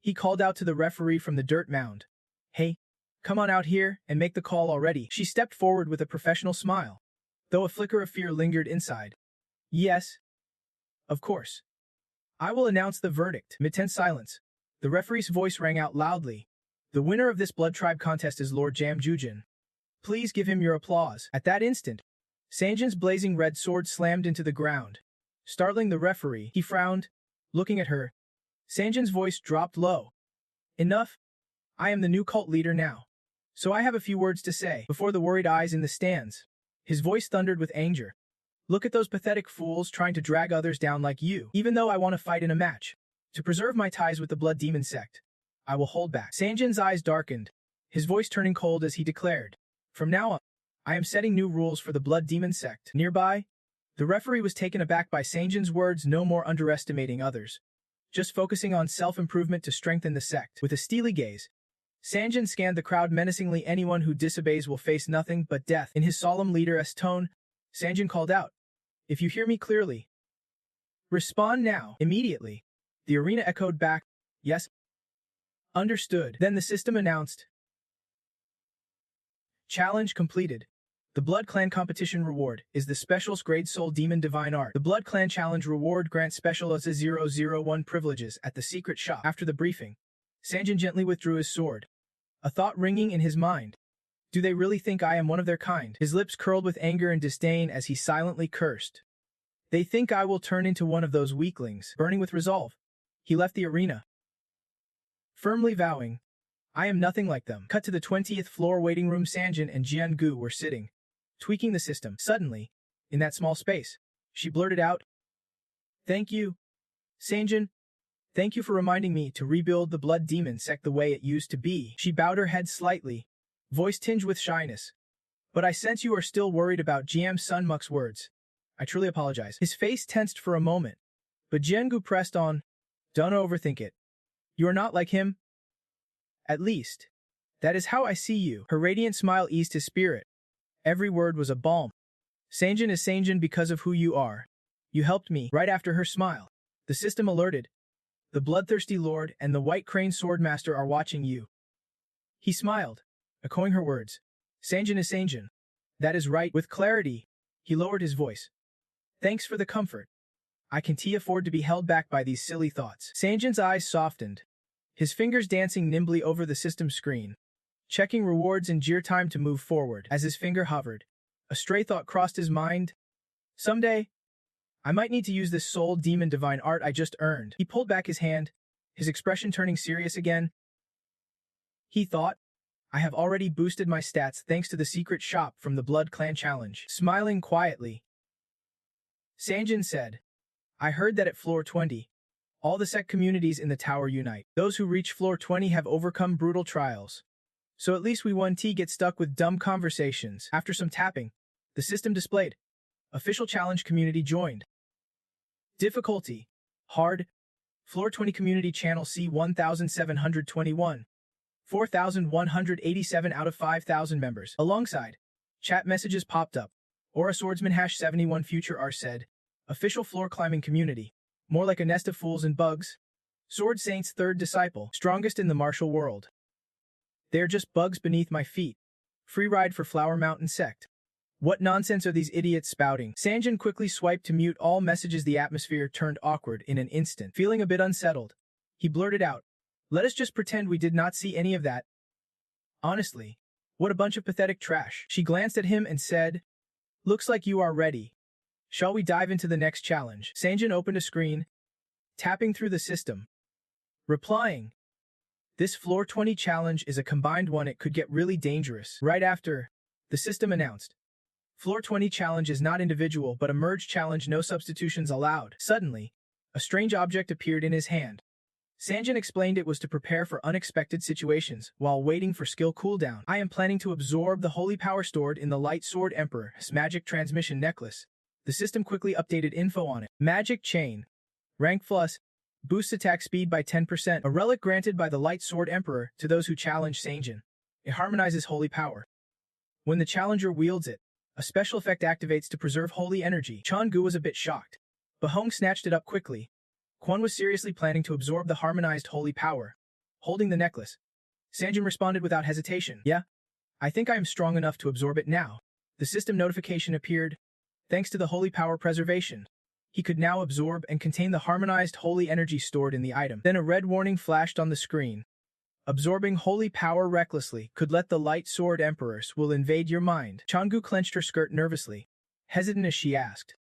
[SPEAKER 1] he called out to the referee from the dirt mound. "Hey, come on out here and make the call already." She stepped forward with a professional smile, though a flicker of fear lingered inside. "Yes, of course. I will announce the verdict." Amid tense silence, the referee's voice rang out loudly. "The winner of this Blood Tribe contest is Lord Jam Jujin. Please give him your applause." At that instant, Sanjin's blazing red sword slammed into the ground, startling the referee. He frowned, looking at her. Sanjin's voice dropped low. "Enough. I am the new cult leader now, so I have a few words to say." Before the worried eyes in the stands, his voice thundered with anger. "Look at those pathetic fools trying to drag others down like you. Even though I want to fight in a match, to preserve my ties with the Blood Demon sect, I will hold back." Sanjin's eyes darkened, his voice turning cold as he declared, "From now on, I am setting new rules for the Blood Demon sect." Nearby, the referee was taken aback by Sanjin's words, no more underestimating others, just focusing on self-improvement to strengthen the sect. With a steely gaze, Sanjin scanned the crowd menacingly. "Anyone who disobeys will face nothing but death." In his solemn leader-esque tone, Sanjin called out, "If you hear me clearly, respond now." Immediately, the arena echoed back, "Yes, understood." Then the system announced, "Challenge completed. The Blood Clan competition reward is the Specialist Grade Soul Demon Divine Art. The Blood Clan Challenge reward grants Specialist 001 privileges at the secret shop." After the briefing, Sanjin gently withdrew his sword, a thought ringing in his mind. "Do they really think I am one of their kind?" His lips curled with anger and disdain as he silently cursed. "They think I will turn into one of those weaklings." Burning with resolve, he left the arena, firmly vowing, "I am nothing like them." Cut to the 20th floor waiting room. Sanjin and Jiangu were sitting, tweaking the system. Suddenly, in that small space, she blurted out, "Thank you, Sanjin. Thank you for reminding me to rebuild the Blood Demon sect the way it used to be." She bowed her head slightly, voice tinged with shyness. "But I sense you are still worried about GM Sun Meixe's words. I truly apologize." His face tensed for a moment, but Jiangu pressed on, "Don't overthink it. You are not like him. At least, that is how I see you." Her radiant smile eased his spirit. Every word was a balm. "Sanjin is Sanjin because of who you are. You helped me." Right after her smile, the system alerted, "The Bloodthirsty Lord and the White Crane Swordmaster are watching you." He smiled, echoing her words. "Sanjin is Sanjin." "That is right." With clarity, He lowered his voice. Thanks for the comfort. I can't afford to be held back by these silly thoughts. Sanjin's eyes softened, his fingers dancing nimbly over the system screen, checking rewards in gear time to move forward. As his finger hovered, a stray thought crossed his mind. Someday, I might need to use this soul demon divine art I just earned. He pulled back his hand, his expression turning serious again. He thought, I have already boosted my stats thanks to the secret shop from the Blood Clan Challenge. Smiling quietly, Sanjin said, I heard that at floor 20, all the sect communities in the tower unite. Those who reach floor 20 have overcome brutal trials. So at least we 1T get stuck with dumb conversations. After some tapping, the system displayed. Official challenge community joined. Difficulty: hard. Floor 20 community channel C 1721. 4,187 out of 5,000 members. Alongside, chat messages popped up. Aura Swordsman #71 Future R said, official floor climbing community. More like a nest of fools and bugs. Sword Saint's third disciple, strongest in the martial world. They're just bugs beneath my feet. Free ride for Flower Mountain sect. What nonsense are these idiots spouting? Sanjin quickly swiped to mute all messages. The atmosphere turned awkward in an instant. Feeling a bit unsettled, he blurted out, let us just pretend we did not see any of that. Honestly, what a bunch of pathetic trash. She glanced at him and said, looks like you are ready. Shall we dive into the next challenge? Sanjin opened a screen, tapping through the system, replying, this floor 20 challenge is a combined one. It could get really dangerous. Right after, the system announced, floor 20 challenge is not individual but a merge challenge, no substitutions allowed. Suddenly, a strange object appeared in his hand. Sanjin explained it was to prepare for unexpected situations while waiting for skill cooldown. I am planning to absorb the holy power stored in the Light Sword Emperor's magic transmission necklace. The system quickly updated info on it. Magic chain. Rank plus. Boosts attack speed by 10%. A relic granted by the Light Sword Emperor to those who challenge Sanjin. It harmonizes holy power. When the challenger wields it, a special effect activates to preserve holy energy. Changgu was a bit shocked. Bahong snatched it up quickly. Quan was seriously planning to absorb the harmonized holy power, holding the necklace. Sanjin responded without hesitation. Yeah, I think I am strong enough to absorb it now. The system notification appeared. Thanks to the holy power preservation, he could now absorb and contain the harmonized holy energy stored in the item. Then a red warning flashed on the screen. Absorbing holy power recklessly could let the Light Sword Emperors will invade your mind. Changgu clenched her skirt nervously, hesitant as she asked,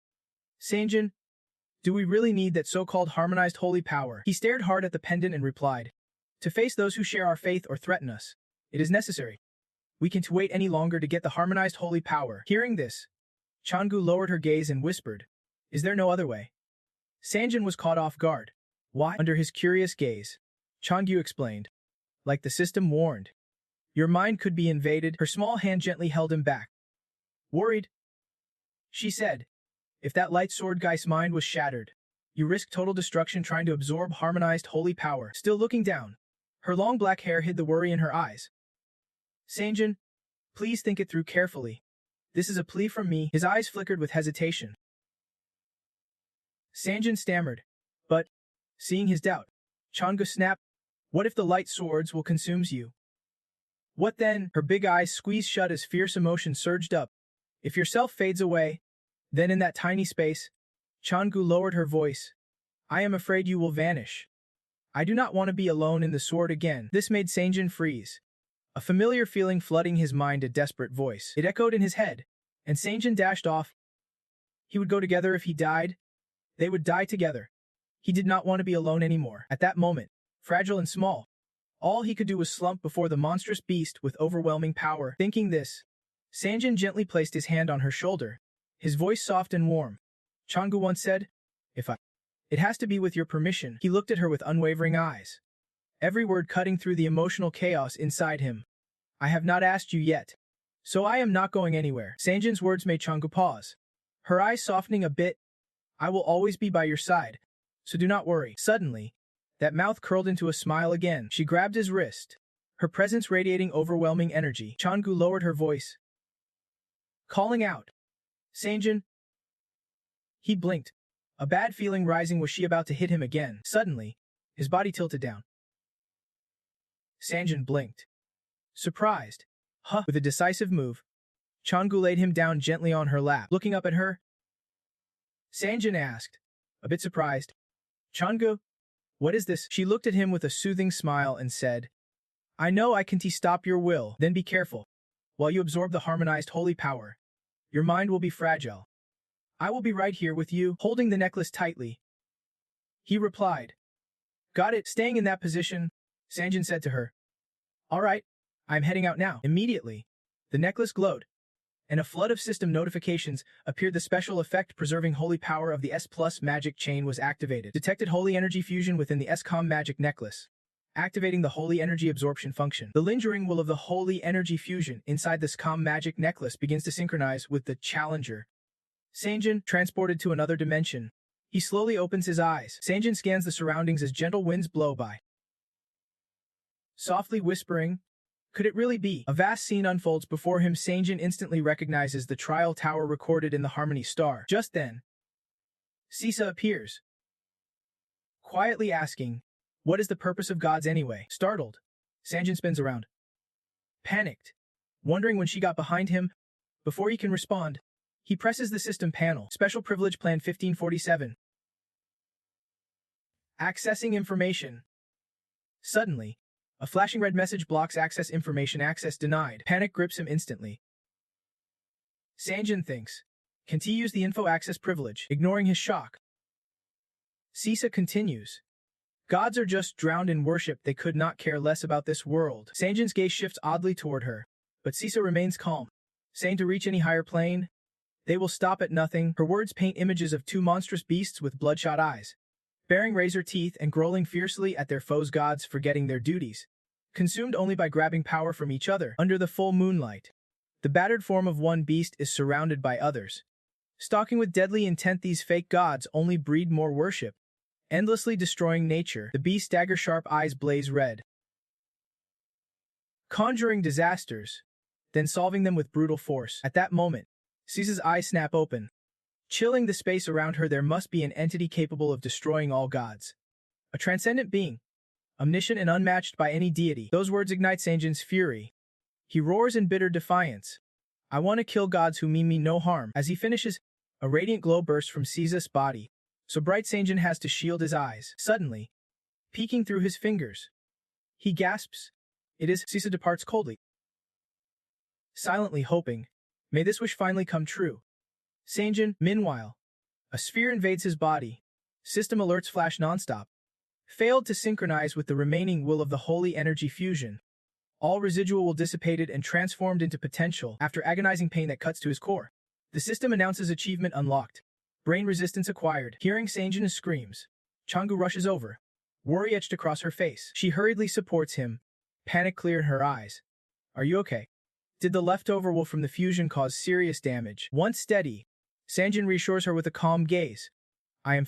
[SPEAKER 1] Sanjin, do we really need that so-called harmonized holy power? He stared hard at the pendant and replied, to face those who share our faith or threaten us, it is necessary. We can't wait any longer to get the harmonized holy power. Hearing this, Changgu lowered her gaze and whispered, is there no other way? Sanjin was caught off guard. Why? Under his curious gaze, Changgu explained, like the system warned. Your mind could be invaded. Her small hand gently held him back. Worried? She said, if that light sword guy's mind was shattered, you risk total destruction trying to absorb harmonized holy power. Still looking down, her long black hair hid the worry in her eyes. Sanjin, please think it through carefully. This is a plea from me. His eyes flickered with hesitation. Sanjin stammered, but, seeing his doubt, Changgu snapped, what if the light swords will consumes you? What then? Her big eyes squeezed shut as fierce emotion surged up. If yourself fades away, then in that tiny space, Changgu lowered her voice, I am afraid you will vanish. I do not want to be alone in the sword again. This made Sanjin freeze. A familiar feeling flooding his mind, a desperate voice. It echoed in his head, and Sanjin dashed off. He would go together if he died. They would die together. He did not want to be alone anymore. At that moment, fragile and small, all he could do was slump before the monstrous beast with overwhelming power. Thinking this, Sanjin gently placed his hand on her shoulder, his voice soft and warm. Changgu once said, it has to be with your permission. He looked at her with unwavering eyes, every word cutting through the emotional chaos inside him. I have not asked you yet, so I am not going anywhere. Sanjin's words made Changgu pause, her eyes softening a bit. I will always be by your side, so do not worry. Suddenly, that mouth curled into a smile again. She grabbed his wrist, her presence radiating overwhelming energy. Changgu lowered her voice, calling out, Sanjin. He blinked, a bad feeling rising. Was she about to hit him again? Suddenly, his body tilted down. Sanjin blinked, surprised. With a decisive move, Changu laid him down gently on her lap. Looking up at her, Sanjin asked, a bit surprised, Changu, what is this? She looked at him with a soothing smile and said, I know I can stop your will, then be careful. While you absorb the harmonized holy power, your mind will be fragile. I will be right here with you, holding the necklace tightly. He replied. Got it. Staying in that position, Sanjin said to her. All right, I'm heading out now. Immediately, the necklace glowed, and a flood of system notifications appeared. The special effect preserving holy power of the S+ magic chain was activated. Detected holy energy fusion within the S-Com magic necklace, activating the holy energy absorption function. The lingering will of the holy energy fusion inside the S-Com magic necklace begins to synchronize with the challenger. Sanjin, transported to another dimension. He slowly opens his eyes. Sanjin scans the surroundings as gentle winds blow by. Softly whispering, could it really be? A vast scene unfolds before him. Sanjin instantly recognizes the trial tower recorded in the Harmony Star. Just then, Sisa appears, quietly asking, what is the purpose of gods anyway? Startled, Sanjin spins around. Panicked, wondering when she got behind him. Before he can respond, he presses the system panel. Special Privilege Plan 1547. Accessing information. Suddenly, a flashing red message blocks access information. Access denied. Panic grips him instantly. Sanjin thinks, can he use the info access privilege? Ignoring his shock, Sisa continues. Gods are just drowned in worship. They could not care less about this world. Sanjin's gaze shifts oddly toward her, but Sisa remains calm, saying to reach any higher plane, they will stop at nothing. Her words paint images of two monstrous beasts with bloodshot eyes, baring razor teeth and growling fiercely at their foes. Gods forgetting their duties, consumed only by grabbing power from each other. Under the full moonlight, the battered form of one beast is surrounded by others, stalking with deadly intent. These fake gods only breed more worship, endlessly destroying nature. The beast's dagger-sharp eyes blaze red, conjuring disasters, then solving them with brutal force. At that moment, Sisa's eyes snap open, chilling the space around her. There must be an entity capable of destroying all gods. A transcendent being, omniscient and unmatched by any deity. Those words ignite Sanjin's fury. He roars in bitter defiance. I want to kill gods who mean me no harm. As he finishes, a radiant glow bursts from Sisa's body, so bright Sanjin has to shield his eyes. Suddenly, peeking through his fingers, he gasps. It is. Sisa departs coldly, silently hoping, may this wish finally come true. Sanjin, meanwhile, a sphere invades his body. System alerts flash nonstop. Failed to synchronize with the remaining will of the holy energy fusion. All residual will dissipated and transformed into potential. After agonizing pain that cuts to his core, the system announces achievement unlocked. Brain resistance acquired. Hearing Sanjin screams, Changu rushes over, worry etched across her face. She hurriedly supports him, panic clear in her eyes. Are you okay? Did the leftover will from the fusion cause serious damage? Once steady, Sanjin reassures her with a calm gaze. I am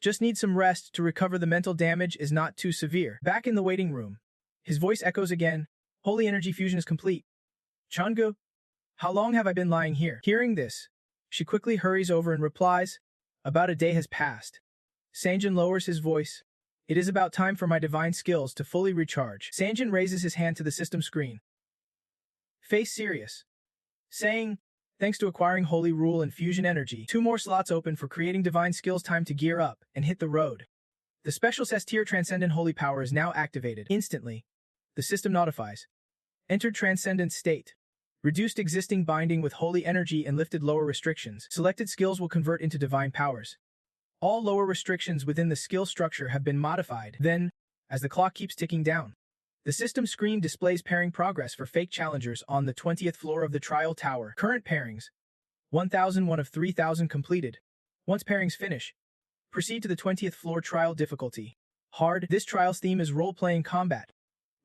[SPEAKER 1] just need some rest to recover. The mental damage is not too severe. Back in the waiting room, his voice echoes again. Holy energy fusion is complete. Changu, how long have I been lying here? Hearing this, she quickly hurries over and replies, about a day has passed. Sanjin lowers his voice. It is about time for my divine skills to fully recharge. Sanjin raises his hand to the system screen, face serious, saying, thanks to acquiring holy rule and fusion energy, 2 more slots open for creating divine skills. Time to gear up and hit the road. The special S-tier transcendent holy power is now activated. Instantly, the system notifies. Entered transcendent state. Reduced existing binding with holy energy and lifted lower restrictions. Selected skills will convert into divine powers. All lower restrictions within the skill structure have been modified. Then, as the clock keeps ticking down, the system screen displays pairing progress for fake challengers on the 20th floor of the trial tower. Current pairings: 1001 of 3000 completed. Once pairings finish, proceed to the 20th floor. Trial difficulty: hard. This trial's theme is role-playing combat,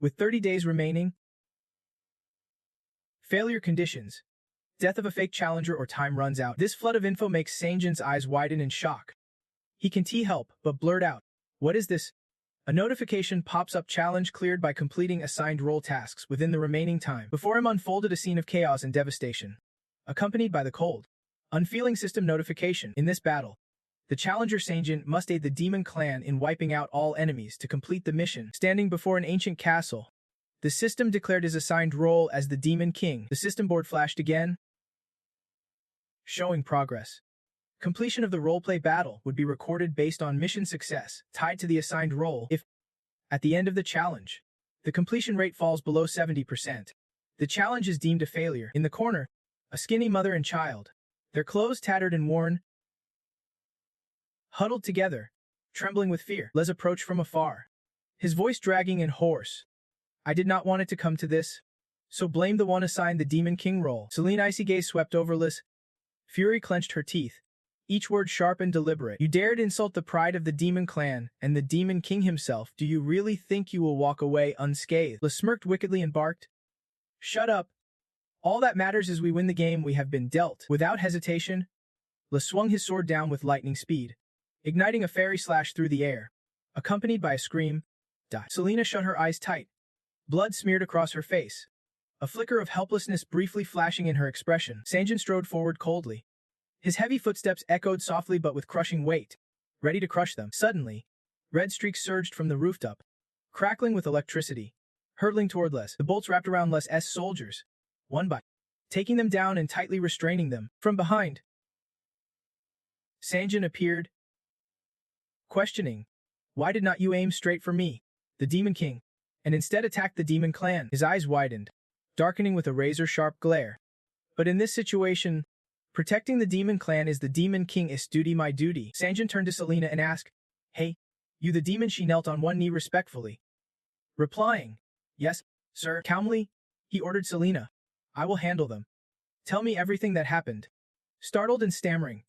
[SPEAKER 1] with 30 days remaining. Failure conditions: death of a fake challenger or time runs out. This flood of info makes Sanjin's eyes widen in shock. He can help but blurt out, what is this? A notification pops up. Challenge cleared by completing assigned role tasks within the remaining time. Before him unfolded a scene of chaos and devastation, accompanied by the cold, unfeeling system notification. In this battle, the challenger Sanjin must aid the demon clan in wiping out all enemies to complete the mission. Standing before an ancient castle, the system declared his assigned role as the demon king. The system board flashed again, showing progress. Completion of the roleplay battle would be recorded based on mission success, tied to the assigned role. If, at the end of the challenge, the completion rate falls below 70%, the challenge is deemed a failure. In the corner, a skinny mother and child, their clothes tattered and worn, huddled together, trembling with fear. Les approached from afar, his voice dragging and hoarse. I did not want it to come to this, so blame the one assigned the Demon King role. Selena's icy gaze swept over Les. Fury clenched her teeth, each word sharp and deliberate. You dared insult the pride of the Demon Clan and the Demon King himself. Do you really think you will walk away unscathed? Les smirked wickedly and barked. Shut up. All that matters is we win the game we have been dealt. Without hesitation, Les swung his sword down with lightning speed, igniting a fairy slash through the air, accompanied by a scream. Selena shut her eyes tight, blood smeared across her face, a flicker of helplessness briefly flashing in her expression. Sanjin strode forward coldly. His heavy footsteps echoed softly but with crushing weight, ready to crush them. Suddenly, red streaks surged from the rooftop, crackling with electricity, hurtling toward Les. The bolts wrapped around Les' soldiers, one by, taking them down and tightly restraining them. From behind, Sanjin appeared, questioning. Why did not you aim straight for me, the Demon King, and instead attack the Demon Clan? His eyes widened, darkening with a razor-sharp glare. But in this situation, protecting the Demon Clan is the Demon King's duty, my duty. Sanjin turned to Selena and asked, Hey, you the demon? She knelt on one knee respectfully, replying, Yes, sir. Calmly, he ordered Selena, I will handle them. Tell me everything that happened. Startled and stammering,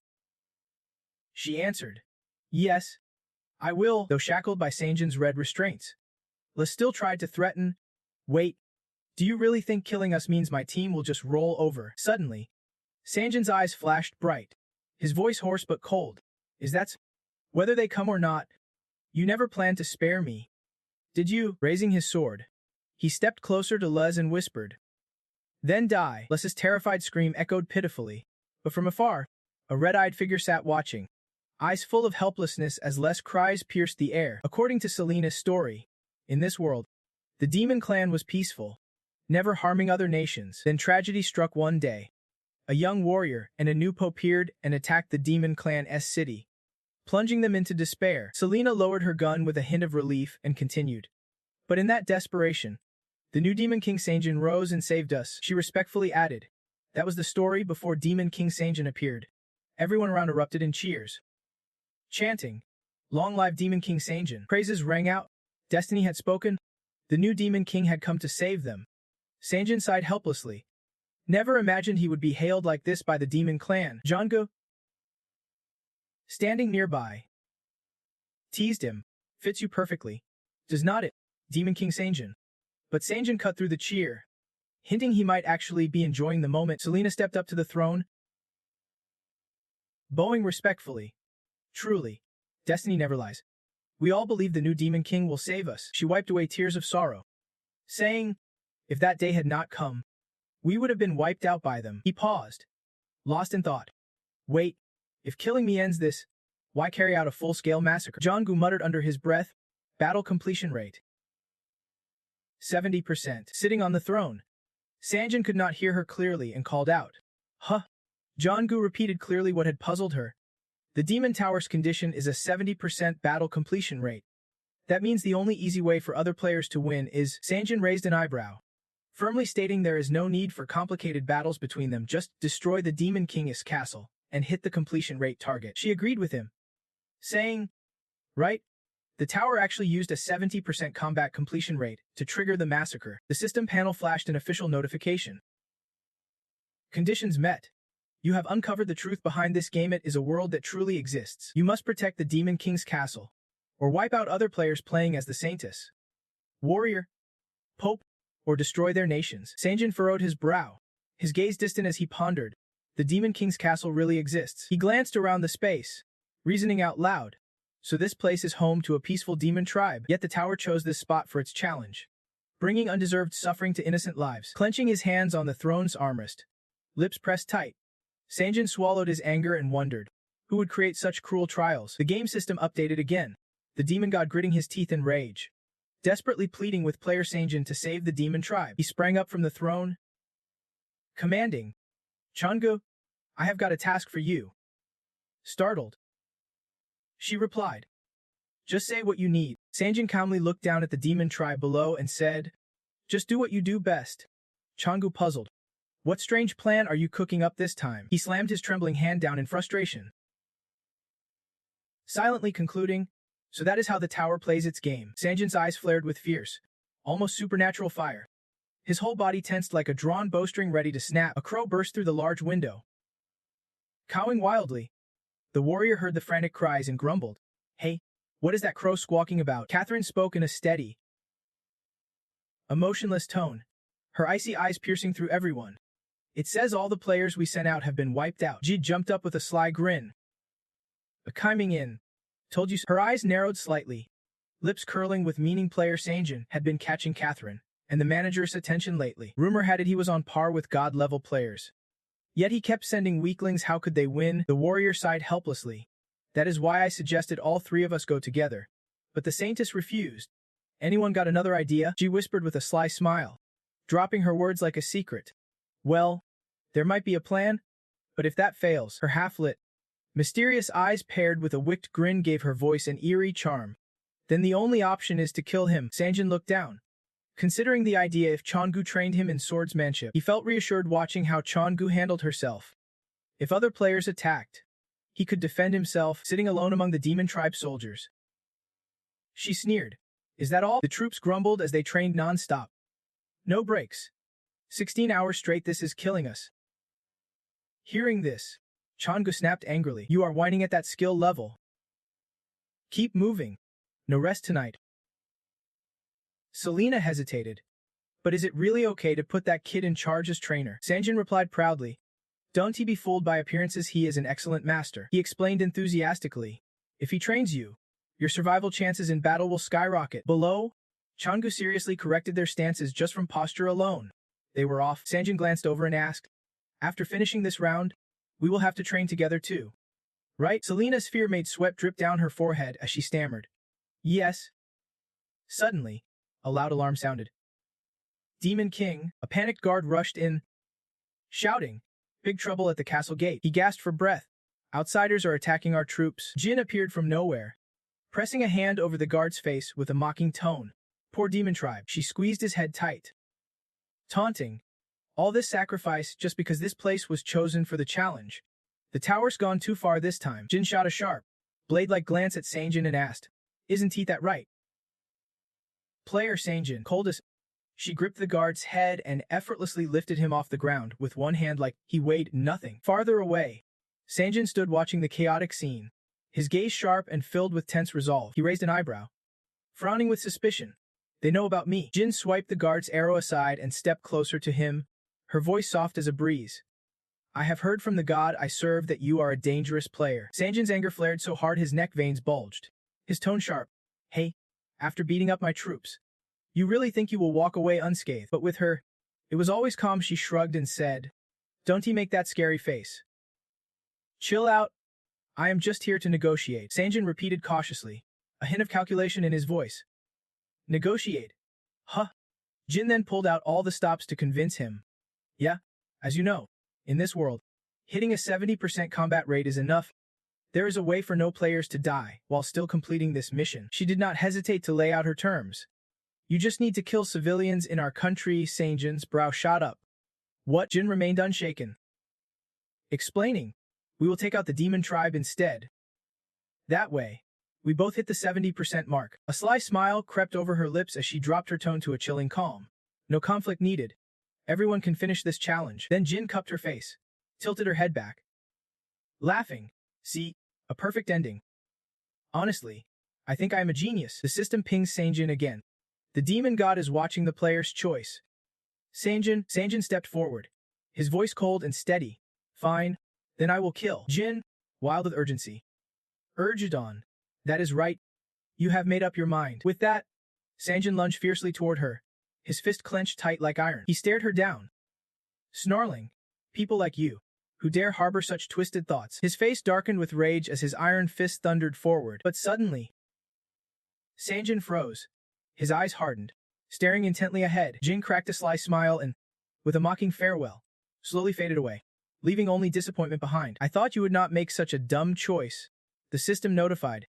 [SPEAKER 1] she answered, Yes, I will, though shackled by Sanjin's red restraints. Les still tried to threaten. Wait, do you really think killing us means my team will just roll over? Suddenly, Sanjin's eyes flashed bright, his voice hoarse but cold. Is that whether they come or not? You never planned to spare me, did you? Raising his sword, he stepped closer to Les and whispered. Then die. Les's terrified scream echoed pitifully, but from afar, a red-eyed figure sat watching, eyes full of helplessness as Les' cries pierced the air. According to Selena's story, in this world, the Demon Clan was peaceful, never harming other nations. Then tragedy struck one day. A young warrior and a new pope appeared and attacked the Demon Clan's city, plunging them into despair. Selena lowered her gun with a hint of relief and continued. But in that desperation, the new Demon King Sanjin rose and saved us. She respectfully added. That was the story before Demon King Sanjin appeared. Everyone around erupted in cheers, chanting, Long live Demon King Sanjin. Praises rang out. Destiny had spoken. The new Demon King had come to save them. Sanjin sighed helplessly. Never imagined he would be hailed like this by the Demon Clan. Jango, standing nearby, teased him. Fits you perfectly. Does not it, Demon King Sanjin? But Sanjin cut through the cheer, hinting he might actually be enjoying the moment. Selena stepped up to the throne, bowing respectfully. Truly, destiny never lies. We all believe the new Demon King will save us. She wiped away tears of sorrow, saying, if that day had not come, we would have been wiped out by them. He paused, lost in thought. Wait, if killing me ends this, why carry out a full-scale massacre? Jangu muttered under his breath. Battle completion rate 70%. Sitting on the throne, Sanjin could not hear her clearly and called out. Huh? Jangu repeated clearly what had puzzled her. The Demon Tower's condition is a 70% battle completion rate. That means the only easy way for other players to win is. Sanjin raised an eyebrow, firmly stating there is no need for complicated battles between them. Just destroy the Demon King's castle and hit the completion rate target. She agreed with him, saying, right? The tower actually used a 70% combat completion rate to trigger the massacre. The system panel flashed an official notification. Conditions met. You have uncovered the truth behind this game. It is a world that truly exists. You must protect the Demon King's castle, or wipe out other players playing as the Saintess, Warrior, Pope, or destroy their nations. Sanjin furrowed his brow, his gaze distant as he pondered. The Demon King's castle really exists. He glanced around the space, reasoning out loud. So this place is home to a peaceful demon tribe, yet the tower chose this spot for its challenge, bringing undeserved suffering to innocent lives. Clenching his hands on the throne's armrest, lips pressed tight, Sanjin swallowed his anger and wondered, who would create such cruel trials? The game system updated again, the demon god gritting his teeth in rage, desperately pleading with player Sanjin to save the demon tribe. He sprang up from the throne, commanding, Changu, I have got a task for you. Startled, she replied, just say what you need. Sanjin calmly looked down at the demon tribe below and said, just do what you do best. Changu puzzled. What strange plan are you cooking up this time? He slammed his trembling hand down in frustration, silently concluding, so that is how the tower plays its game. Sanjin's eyes flared with fierce, almost supernatural fire. His whole body tensed like a drawn bowstring ready to snap. A crow burst through the large window. Cawing wildly, the warrior heard the frantic cries and grumbled, Hey, what is that crow squawking about? Catherine spoke in a steady, emotionless tone, her icy eyes piercing through everyone. It says all the players we sent out have been wiped out. Ji jumped up with a sly grin. Chiming in, told you so. Her eyes narrowed slightly, lips curling with meaning. Player Sanjin had been catching Catherine and the manager's attention lately. Rumor had it he was on par with god-level players. Yet he kept sending weaklings. How could they win? The warrior sighed helplessly. That is why I suggested all three of us go together. But the saintess refused. Anyone got another idea? She whispered with a sly smile, dropping her words like a secret. Well, there might be a plan, but if that fails, her half-lit, mysterious eyes paired with a wicked grin gave her voice an eerie charm. Then the only option is to kill him. Sanjin looked down, considering the idea if Changu trained him in swordsmanship. He felt reassured watching how Changu handled herself. If other players attacked, he could defend himself, sitting alone among the demon tribe soldiers. She sneered. Is that all? The troops grumbled as they trained non-stop. No breaks. 16 hours straight. This is killing us. Hearing this, Changu snapped angrily. You are whining at that skill level. Keep moving. No rest tonight. Selena hesitated. But is it really okay to put that kid in charge as trainer? Sanjin replied proudly. Don't be fooled by appearances. He is an excellent master. He explained enthusiastically. If he trains you, your survival chances in battle will skyrocket. Below, Changu seriously corrected their stances just from posture alone. They were off. Sanjin glanced over and asked, after finishing this round, we will have to train together too. Right? Selena's fear made sweat drip down her forehead as she stammered. Yes. Suddenly, a loud alarm sounded. Demon King, a panicked guard rushed in, shouting, Big trouble at the castle gate. He gasped for breath. Outsiders are attacking our troops. Jin appeared from nowhere, pressing a hand over the guard's face with a mocking tone. Poor demon tribe. She squeezed his head tight, taunting, all this sacrifice just because this place was chosen for the challenge. The tower's gone too far this time. Jin shot a sharp, blade-like glance at Sanjin and asked, Isn't he that right? Player Sanjin, cold as... She gripped the guard's head and effortlessly lifted him off the ground with one hand like he weighed nothing. Farther away, Sanjin stood watching the chaotic scene, his gaze sharp and filled with tense resolve. He raised an eyebrow, frowning with suspicion. They know about me. Jin swiped the guard's arrow aside and stepped closer to him, her voice soft as a breeze. I have heard from the god I serve that you are a dangerous player. Sanjin's anger flared so hard his neck veins bulged, his tone sharp. Hey, after beating up my troops, you really think you will walk away unscathed? But with her, it was always calm. She shrugged and said, Don't make that scary face. Chill out. I am just here to negotiate. Sanjin repeated cautiously, a hint of calculation in his voice. Negotiate? Huh? Jin then pulled out all the stops to convince him. Yeah, as you know, in this world, hitting a 70% combat rate is enough. There is a way for no players to die while still completing this mission. She did not hesitate to lay out her terms. You just need to kill civilians in our country. Sanjin's brow shot up. What? Jin remained unshaken, explaining, we will take out the demon tribe instead. That way, we both hit the 70% mark. A sly smile crept over her lips as she dropped her tone to a chilling calm. No conflict needed. Everyone can finish this challenge. Then Jin cupped her face, tilted her head back, laughing. See, a perfect ending. Honestly, I think I am a genius. The system pings Sanjin again. The demon god is watching the player's choice. Sanjin stepped forward, his voice cold and steady. Fine, then I will kill. Jin, wild with urgency, urged on. That is right. You have made up your mind. With that, Sanjin lunged fiercely toward her, his fist clenched tight like iron. He stared her down, snarling, people like you, who dare harbor such twisted thoughts. His face darkened with rage as his iron fist thundered forward. But suddenly, Sanjin froze, his eyes hardened, staring intently ahead. Jin cracked a sly smile and, with a mocking farewell, slowly faded away, leaving only disappointment behind. I thought you would not make such a dumb choice. The system notified.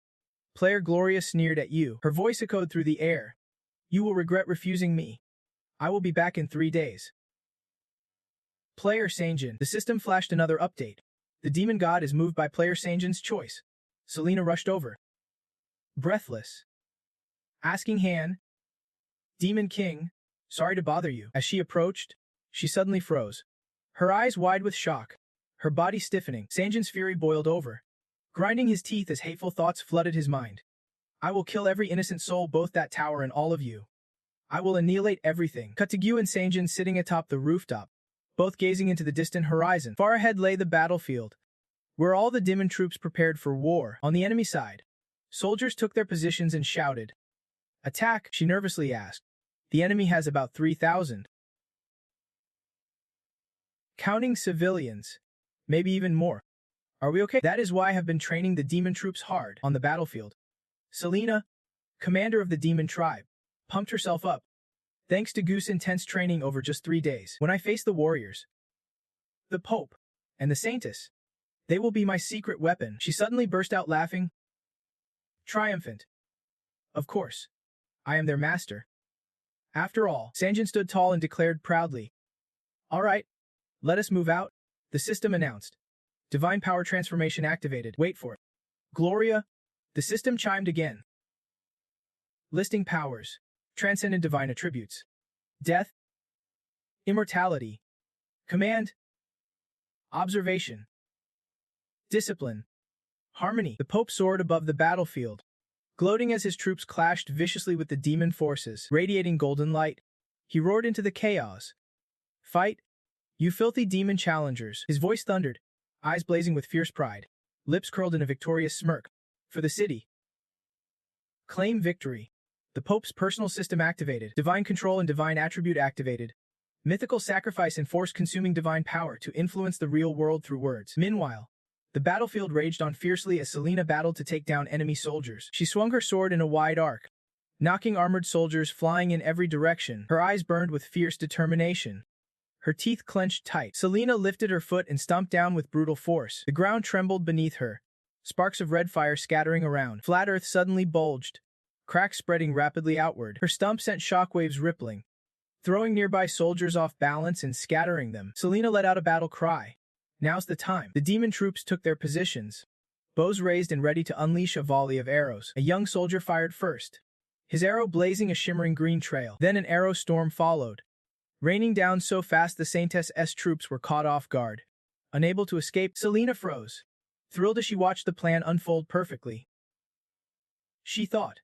[SPEAKER 1] Player Gloria sneered at you. Her voice echoed through the air. You will regret refusing me. I will be back in 3 days. Player Sanjin. The system flashed another update. The demon god is moved by player Sanjin's choice. Selena rushed over. Breathless. Asking Han. Demon King. Sorry to bother you. As she approached, she suddenly froze. Her eyes wide with shock. Her body stiffening. Sanjin's fury boiled over. Grinding his teeth as hateful thoughts flooded his mind. I will kill every innocent soul, both that tower and all of you. I will annihilate everything. Cut to Gyu and Sanjin sitting atop the rooftop, both gazing into the distant horizon. Far ahead lay the battlefield, where all the demon troops prepared for war. On the enemy side, soldiers took their positions and shouted. Attack, she nervously asked. The enemy has about 3,000. Counting civilians. Maybe even more. Are we okay? That is why I have been training the demon troops hard on the battlefield. Selena, commander of the demon tribe, pumped herself up. Thanks to Goose intense training over just 3 days. When I face the warriors, the Pope, and the Saintess, they will be my secret weapon. She suddenly burst out laughing. Triumphant. Of course. I am their master. After all, Sanjin stood tall and declared proudly. All right. Let us move out, the system announced. Divine power transformation activated. Wait for it. Gloria, the system chimed again. Listing powers. Transcendent divine attributes. Death. Immortality. Command. Observation. Discipline. Harmony. The Pope soared above the battlefield, gloating as his troops clashed viciously with the demon forces, radiating golden light. He roared into the chaos. Fight, you filthy demon challengers. His voice thundered, eyes blazing with fierce pride, lips curled in a victorious smirk. For the city. Claim victory. The Pope's personal system activated. Divine control and divine attribute activated. Mythical sacrifice and force-consuming divine power to influence the real world through words. Meanwhile, the battlefield raged on fiercely as Selena battled to take down enemy soldiers. She swung her sword in a wide arc, knocking armored soldiers flying in every direction. Her eyes burned with fierce determination. Her teeth clenched tight. Selena lifted her foot and stomped down with brutal force. The ground trembled beneath her, sparks of red fire scattering around. Flat Earth suddenly bulged, cracks spreading rapidly outward. Her stomp sent shockwaves rippling, throwing nearby soldiers off balance and scattering them. Selena let out a battle cry. Now's the time. The demon troops took their positions, bows raised and ready to unleash a volley of arrows. A young soldier fired first, his arrow blazing a shimmering green trail. Then an arrow storm followed, raining down so fast the Saintess' troops were caught off guard. Unable to escape, Selena froze, thrilled as she watched the plan unfold perfectly. She thought,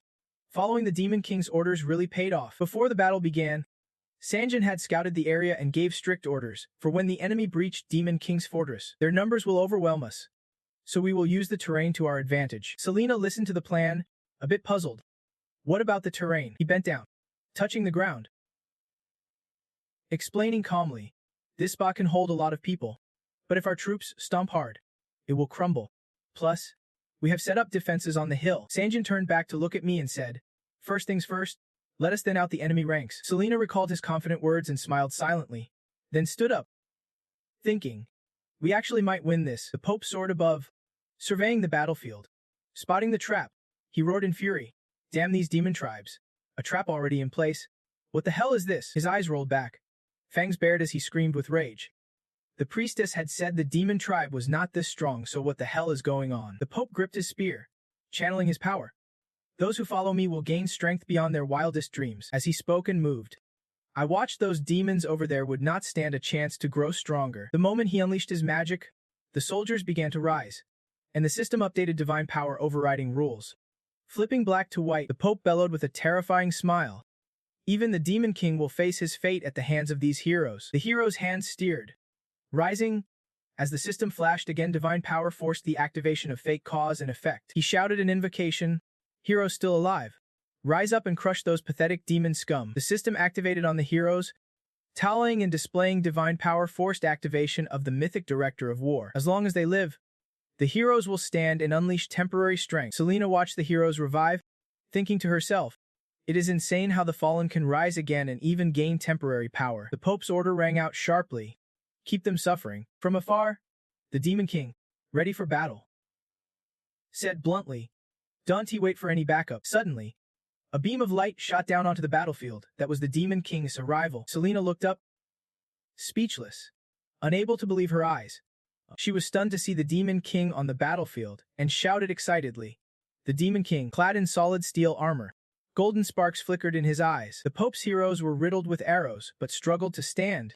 [SPEAKER 1] following the Demon King's orders really paid off. Before the battle began, Sanjin had scouted the area and gave strict orders, for when the enemy breached Demon King's fortress, their numbers will overwhelm us, so we will use the terrain to our advantage. Selena listened to the plan, a bit puzzled. What about the terrain? He bent down, touching the ground, explaining calmly, this spot can hold a lot of people, but if our troops stomp hard, it will crumble. Plus, we have set up defenses on the hill. Sanjin turned back to look at me and said, first things first, let us thin out the enemy ranks. Selena recalled his confident words and smiled silently, then stood up, thinking, we actually might win this. The Pope soared above, surveying the battlefield. Spotting the trap, he roared in fury. Damn these demon tribes. A trap already in place. What the hell is this? His eyes rolled back, fangs bared as he screamed with rage. The priestess had said the demon tribe was not this strong, so what the hell is going on? The Pope gripped his spear, channeling his power. Those who follow me will gain strength beyond their wildest dreams. As he spoke and moved, I watched those demons over there would not stand a chance to grow stronger. The moment he unleashed his magic, the soldiers began to rise, and the system updated divine power overriding rules. Flipping black to white, the Pope bellowed with a terrifying smile. Even the Demon King will face his fate at the hands of these heroes. The hero's hands steered, rising. As the system flashed again, divine power forced the activation of fake cause and effect. He shouted an invocation. Heroes still alive, rise up and crush those pathetic demon scum. The system activated on the heroes, tallying and displaying divine power forced activation of the mythic director of war. As long as they live, the heroes will stand and unleash temporary strength. Selena watched the heroes revive, thinking to herself, it is insane how the fallen can rise again and even gain temporary power. The Pope's order rang out sharply. Keep them suffering. From afar, the Demon King, ready for battle, said bluntly. Don't wait for any backup. Suddenly, a beam of light shot down onto the battlefield. That was the Demon King's arrival. Selena looked up, speechless, unable to believe her eyes. She was stunned to see the Demon King on the battlefield and shouted excitedly. The Demon King, clad in solid steel armor. Golden sparks flickered in his eyes. The Pope's heroes were riddled with arrows, but struggled to stand.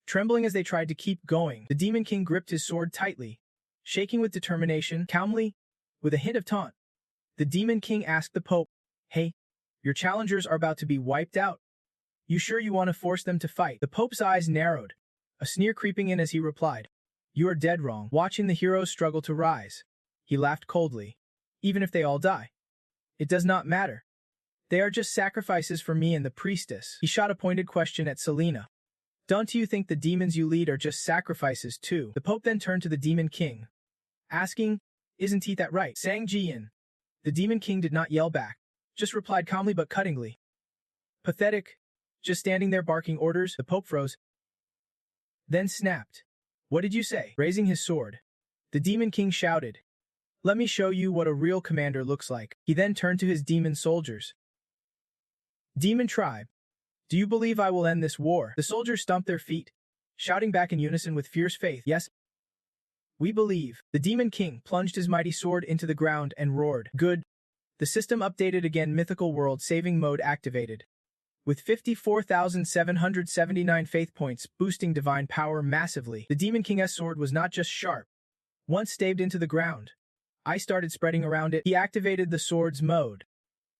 [SPEAKER 1] Trembling as they tried to keep going, the Demon King gripped his sword tightly, shaking with determination. Calmly, with a hint of taunt, the Demon King asked the Pope, "Hey, your challengers are about to be wiped out. You sure you want to force them to fight?" The Pope's eyes narrowed, a sneer creeping in as he replied, "You are dead wrong." Watching the heroes struggle to rise, he laughed coldly. "Even if they all die, it does not matter. They are just sacrifices for me and the priestess." He shot a pointed question at Selena. "Don't you think the demons you lead are just sacrifices too?" The Pope then turned to the Demon King, asking, "Isn't he that right?" Sang Jian. The Demon King did not yell back, just replied calmly but cuttingly. "Pathetic. Just standing there barking orders." The Pope froze, then snapped. "What did you say?" Raising his sword, the Demon King shouted, "Let me show you what a real commander looks like." He then turned to his demon soldiers. "Demon tribe, do you believe I will end this war?" The soldiers stomped their feet, shouting back in unison with fierce faith, "Yes, we believe." The Demon King plunged his mighty sword into the ground and roared. "Good." The system updated again. Mythical World Saving Mode activated. With 54,779 faith points, boosting divine power massively. The Demon King's sword was not just sharp. Once stabbed into the ground, ice started spreading around it. He activated the sword's mode,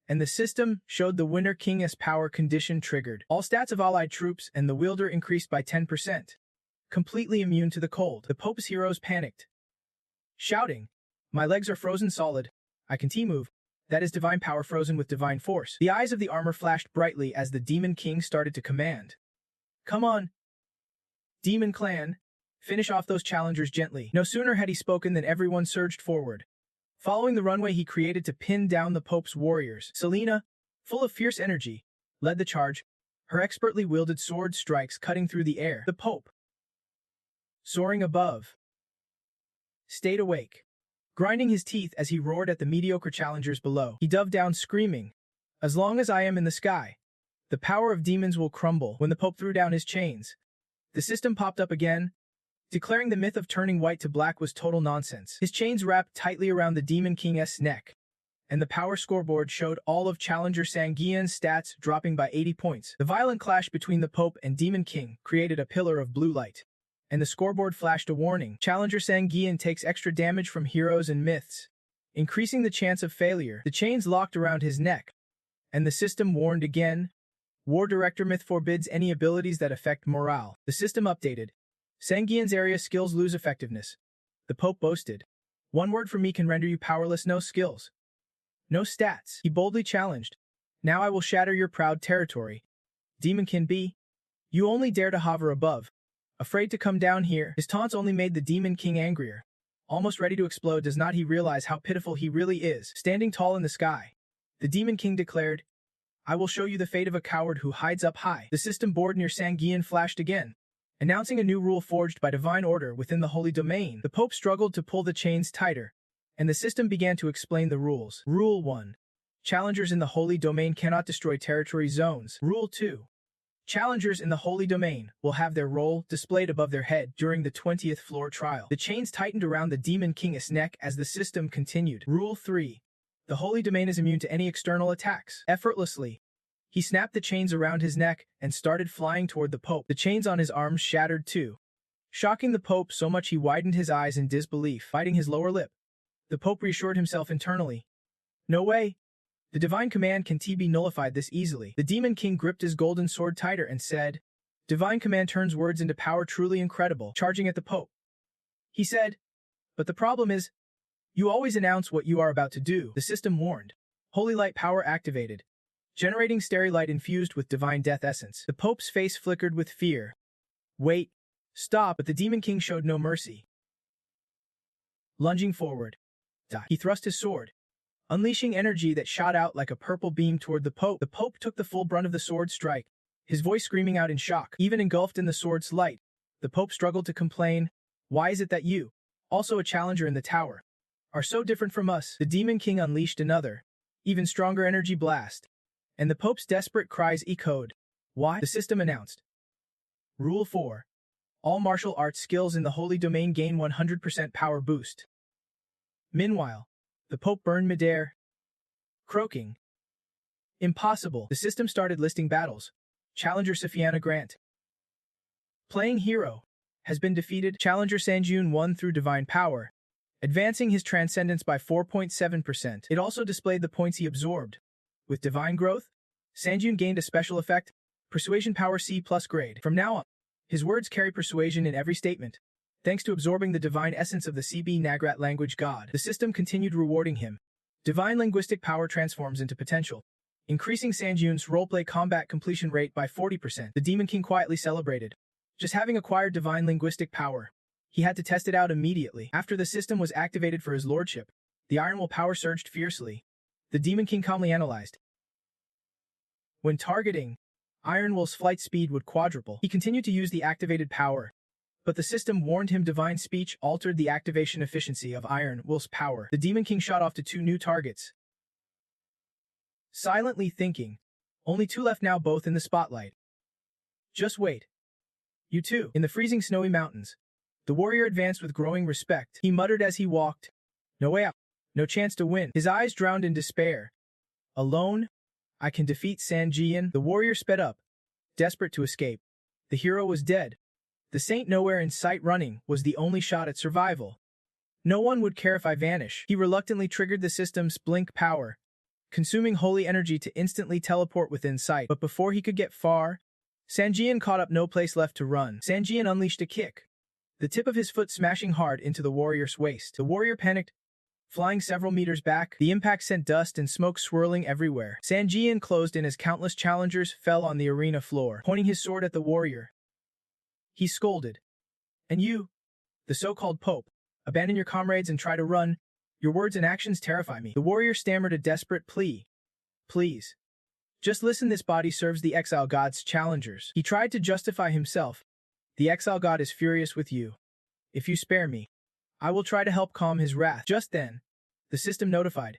[SPEAKER 1] and the system showed the Winter King's power condition triggered. All stats of allied troops and the wielder increased by 10%. Completely immune to the cold. The Pope's heroes panicked, shouting, "My legs are frozen solid. I can T-move." That is divine power frozen with divine force. The eyes of the armor flashed brightly as the Demon King started to command. "Come on, Demon Clan, finish off those challengers gently." No sooner had he spoken than everyone surged forward, following the runway he created to pin down the Pope's warriors. Selena, full of fierce energy, led the charge, her expertly wielded sword strikes cutting through the air. The Pope, soaring above, stayed awake, grinding his teeth as he roared at the mediocre challengers below. He dove down screaming, "As long as I am in the sky, the power of demons will crumble." When the Pope threw down his chains, the system popped up again, declaring the myth of turning white to black was total nonsense. His chains wrapped tightly around the Demon King's neck, and the power scoreboard showed all of Challenger Sanguian's stats dropping by 80 points. The violent clash between the Pope and Demon King created a pillar of blue light, and the scoreboard flashed a warning. Challenger Sanguian takes extra damage from heroes and myths, increasing the chance of failure. The chains locked around his neck, and the system warned again. War Director Myth forbids any abilities that affect morale. The system updated. Sanguian's area skills lose effectiveness. The Pope boasted, "One word from me can render you powerless. No skills, no stats." He boldly challenged, "Now I will shatter your proud territory. Demon King B, you only dare to hover above, afraid to come down here." His taunts only made the Demon King angrier. Almost ready to explode, does not he realize how pitiful he really is? Standing tall in the sky, the Demon King declared, "I will show you the fate of a coward who hides up high." The system board near Sanguian flashed again, announcing a new rule forged by divine order within the holy domain. The Pope struggled to pull the chains tighter, and the system began to explain the rules. Rule 1. Challengers in the holy domain cannot destroy territory zones. Rule 2. Challengers in the holy domain will have their role displayed above their head during the 20th floor trial. The chains tightened around the Demon King's neck as the system continued. Rule 3. The holy domain is immune to any external attacks. Effortlessly, he snapped the chains around his neck and started flying toward the Pope. The chains on his arms shattered too, shocking the Pope so much he widened his eyes in disbelief, biting his lower lip. The Pope reassured himself internally. "No way. The divine command can be nullified this easily." The Demon King gripped his golden sword tighter and said, "Divine command turns words into power truly incredible." Charging at the Pope, he said, "But the problem is, you always announce what you are about to do." The system warned. Holy light power activated, generating starry light infused with divine death essence. The Pope's face flickered with fear. "Wait, stop!" But the Demon King showed no mercy. Lunging forward, he thrust his sword, unleashing energy that shot out like a purple beam toward the Pope. The Pope took the full brunt of the sword strike, his voice screaming out in shock. Even engulfed in the sword's light, The Pope struggled to complain. Why is it that you, also a challenger in the tower, are so different from us? The Demon King unleashed another, even stronger energy blast, and the Pope's desperate cries echoed. Why? The system announced. Rule 4. All martial arts skills in the Holy Domain gain 100% power boost. Meanwhile, the Pope burned midair, croaking. Impossible. The system started listing battles. Challenger Sophiana Grant. Playing hero. Has been defeated. Challenger Sanjun won through divine power, advancing his transcendence by 4.7%. It also displayed the points he absorbed. With divine growth, Sanjun gained a special effect, Persuasion Power C+ grade. From now on, his words carry persuasion in every statement. Thanks to absorbing the divine essence of the CB Nagrat language god, the system continued rewarding him. Divine linguistic power transforms into potential, increasing Sanjun's roleplay combat completion rate by 40%. The Demon King quietly celebrated. Just having acquired divine linguistic power, he had to test it out immediately. After the system was activated for his lordship, the Iron Will power surged fiercely. The Demon King calmly analyzed. When targeting, Iron Will's flight speed would quadruple. He continued to use the activated power, but the system warned him divine speech altered the activation efficiency of Iron Will's power. The Demon King shot off to 2 new targets. Silently thinking, only 2 left now, both in the spotlight. Just wait. You too. In the freezing snowy mountains, the warrior advanced with growing respect. He muttered as he walked. No way out. No chance to win. His eyes drowned in despair. Alone? I can defeat Sanjian. The warrior sped up, desperate to escape. The hero was dead. The saint nowhere in sight. Running was the only shot at survival. No one would care if I vanish. He reluctantly triggered the system's blink power, consuming holy energy to instantly teleport within sight. But before he could get far, Sanjian caught up. No place left to run. Sanjian unleashed a kick, the tip of his foot smashing hard into the warrior's waist. The warrior panicked, flying several meters back. The impact sent dust and smoke swirling everywhere. Sanjian closed in as countless challengers fell on the arena floor. Pointing his sword at the warrior, he scolded. And you, the so-called Pope, abandon your comrades and try to run. Your words and actions terrify me. The warrior stammered a desperate plea. Please. Just listen, this body serves the exile god's challengers. He tried to justify himself. The exile god is furious with you. If you spare me, I will try to help calm his wrath. Just then, the system notified.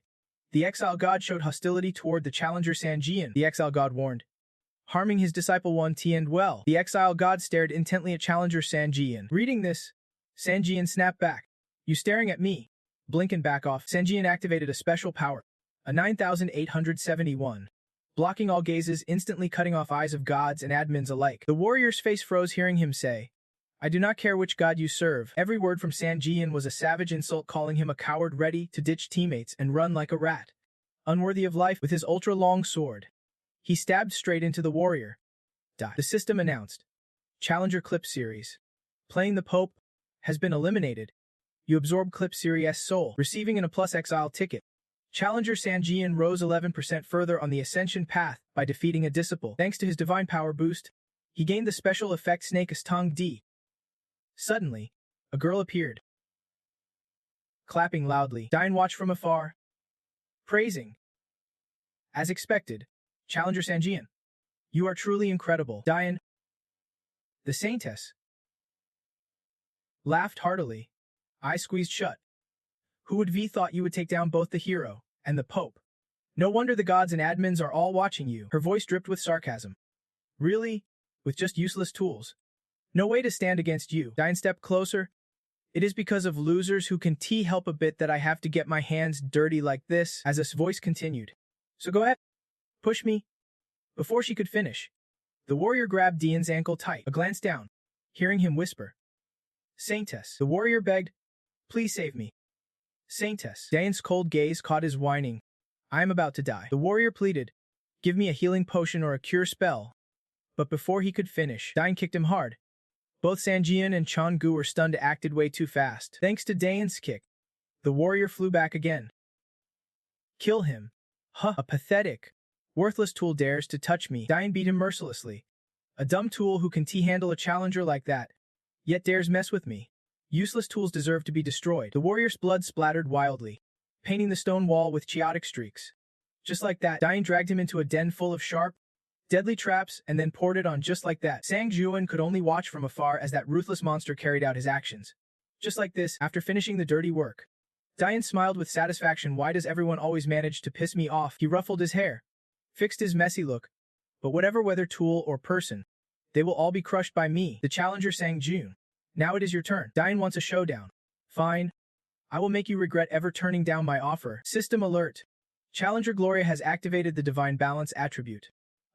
[SPEAKER 1] The exile god showed hostility toward the challenger Sanjian. The exile god warned, harming his disciple 1T and well. The exile god stared intently at challenger Sanjian. Reading this, Sanjian snapped back. You staring at me? Blink and back off. Sanjian activated a special power, a 9871. Blocking all gazes, instantly cutting off eyes of gods and admins alike. The warrior's face froze hearing him say, I do not care which god you serve. Every word from Sanjian was a savage insult, calling him a coward ready to ditch teammates and run like a rat, unworthy of life. With his ultra-long sword, he stabbed straight into the warrior. Die. The system announced. Challenger Clip Series. Playing the Pope has been eliminated. You absorb Clip Series' soul, receiving an A+ exile ticket. Challenger Sanjian rose 11% further on the Ascension path by defeating a disciple. Thanks to his divine power boost, he gained the special effect Snake's Tongue D. Suddenly, a girl appeared, clapping loudly. Diane watched from afar, praising. As expected, Challenger Sanjian, you are truly incredible. Diane, the saintess, laughed heartily, eyes squeezed shut. Who would have thought you would take down both the hero and the Pope? No wonder the gods and admins are all watching you. Her voice dripped with sarcasm. Really? With just useless tools? No way to stand against you. Diane stepped closer. It is because of losers who can help a bit that I have to get my hands dirty like this, as his voice continued. So go ahead. Push me. Before she could finish, the warrior grabbed Diane's ankle tight. A glance down, hearing him whisper, Saintess. The warrior begged, please save me. Saintess. Diane's cold gaze caught his whining. I am about to die. The warrior pleaded, give me a healing potion or a cure spell. But before he could finish, Diane kicked him hard. Both Sanjian and Changgu were stunned, acted way too fast. Thanks to Diane's kick, the warrior flew back again. Kill him. Huh, a pathetic, worthless tool dares to touch me. Diane beat him mercilessly. A dumb tool who can handle a challenger like that, yet dares mess with me. Useless tools deserve to be destroyed. The warrior's blood splattered wildly, painting the stone wall with chaotic streaks. Just like that, Diane dragged him into a den full of sharp, deadly traps, and then poured it on just like that. Sang Juan could only watch from afar as that ruthless monster carried out his actions. Just like this, after finishing the dirty work. Dian smiled with satisfaction. Why does everyone always manage to piss me off? He ruffled his hair, fixed his messy look. But whatever whether tool or person, they will all be crushed by me. The challenger sang June. Now it is your turn. Dian wants a showdown. Fine. I will make you regret ever turning down my offer. System alert. Challenger Gloria has activated the Divine Balance attribute.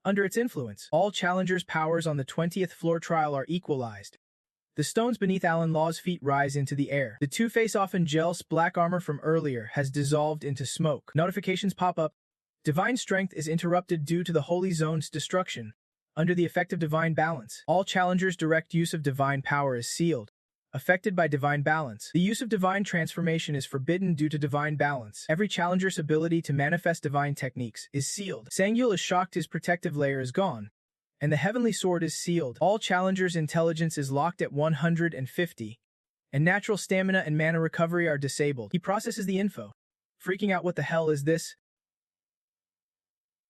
[SPEAKER 1] Under its influence, all challengers' powers on the 20th floor trial are equalized. The stones beneath Alan Law's feet rise into the air. The two-face-off Angel's black armor from earlier has dissolved into smoke. Notifications pop up. Divine strength is interrupted due to the Holy Zone's destruction. Under the effect of Divine Balance, all challengers' direct use of divine power is sealed. Affected by Divine Balance, the use of Divine Transformation is forbidden due to Divine Balance. Every challenger's ability to manifest divine techniques is sealed. Sangyul is shocked his protective layer is gone, and the Heavenly Sword is sealed. All challengers' intelligence is locked at 150, and natural stamina and mana recovery are disabled. He processes the info, freaking out. What the hell is this?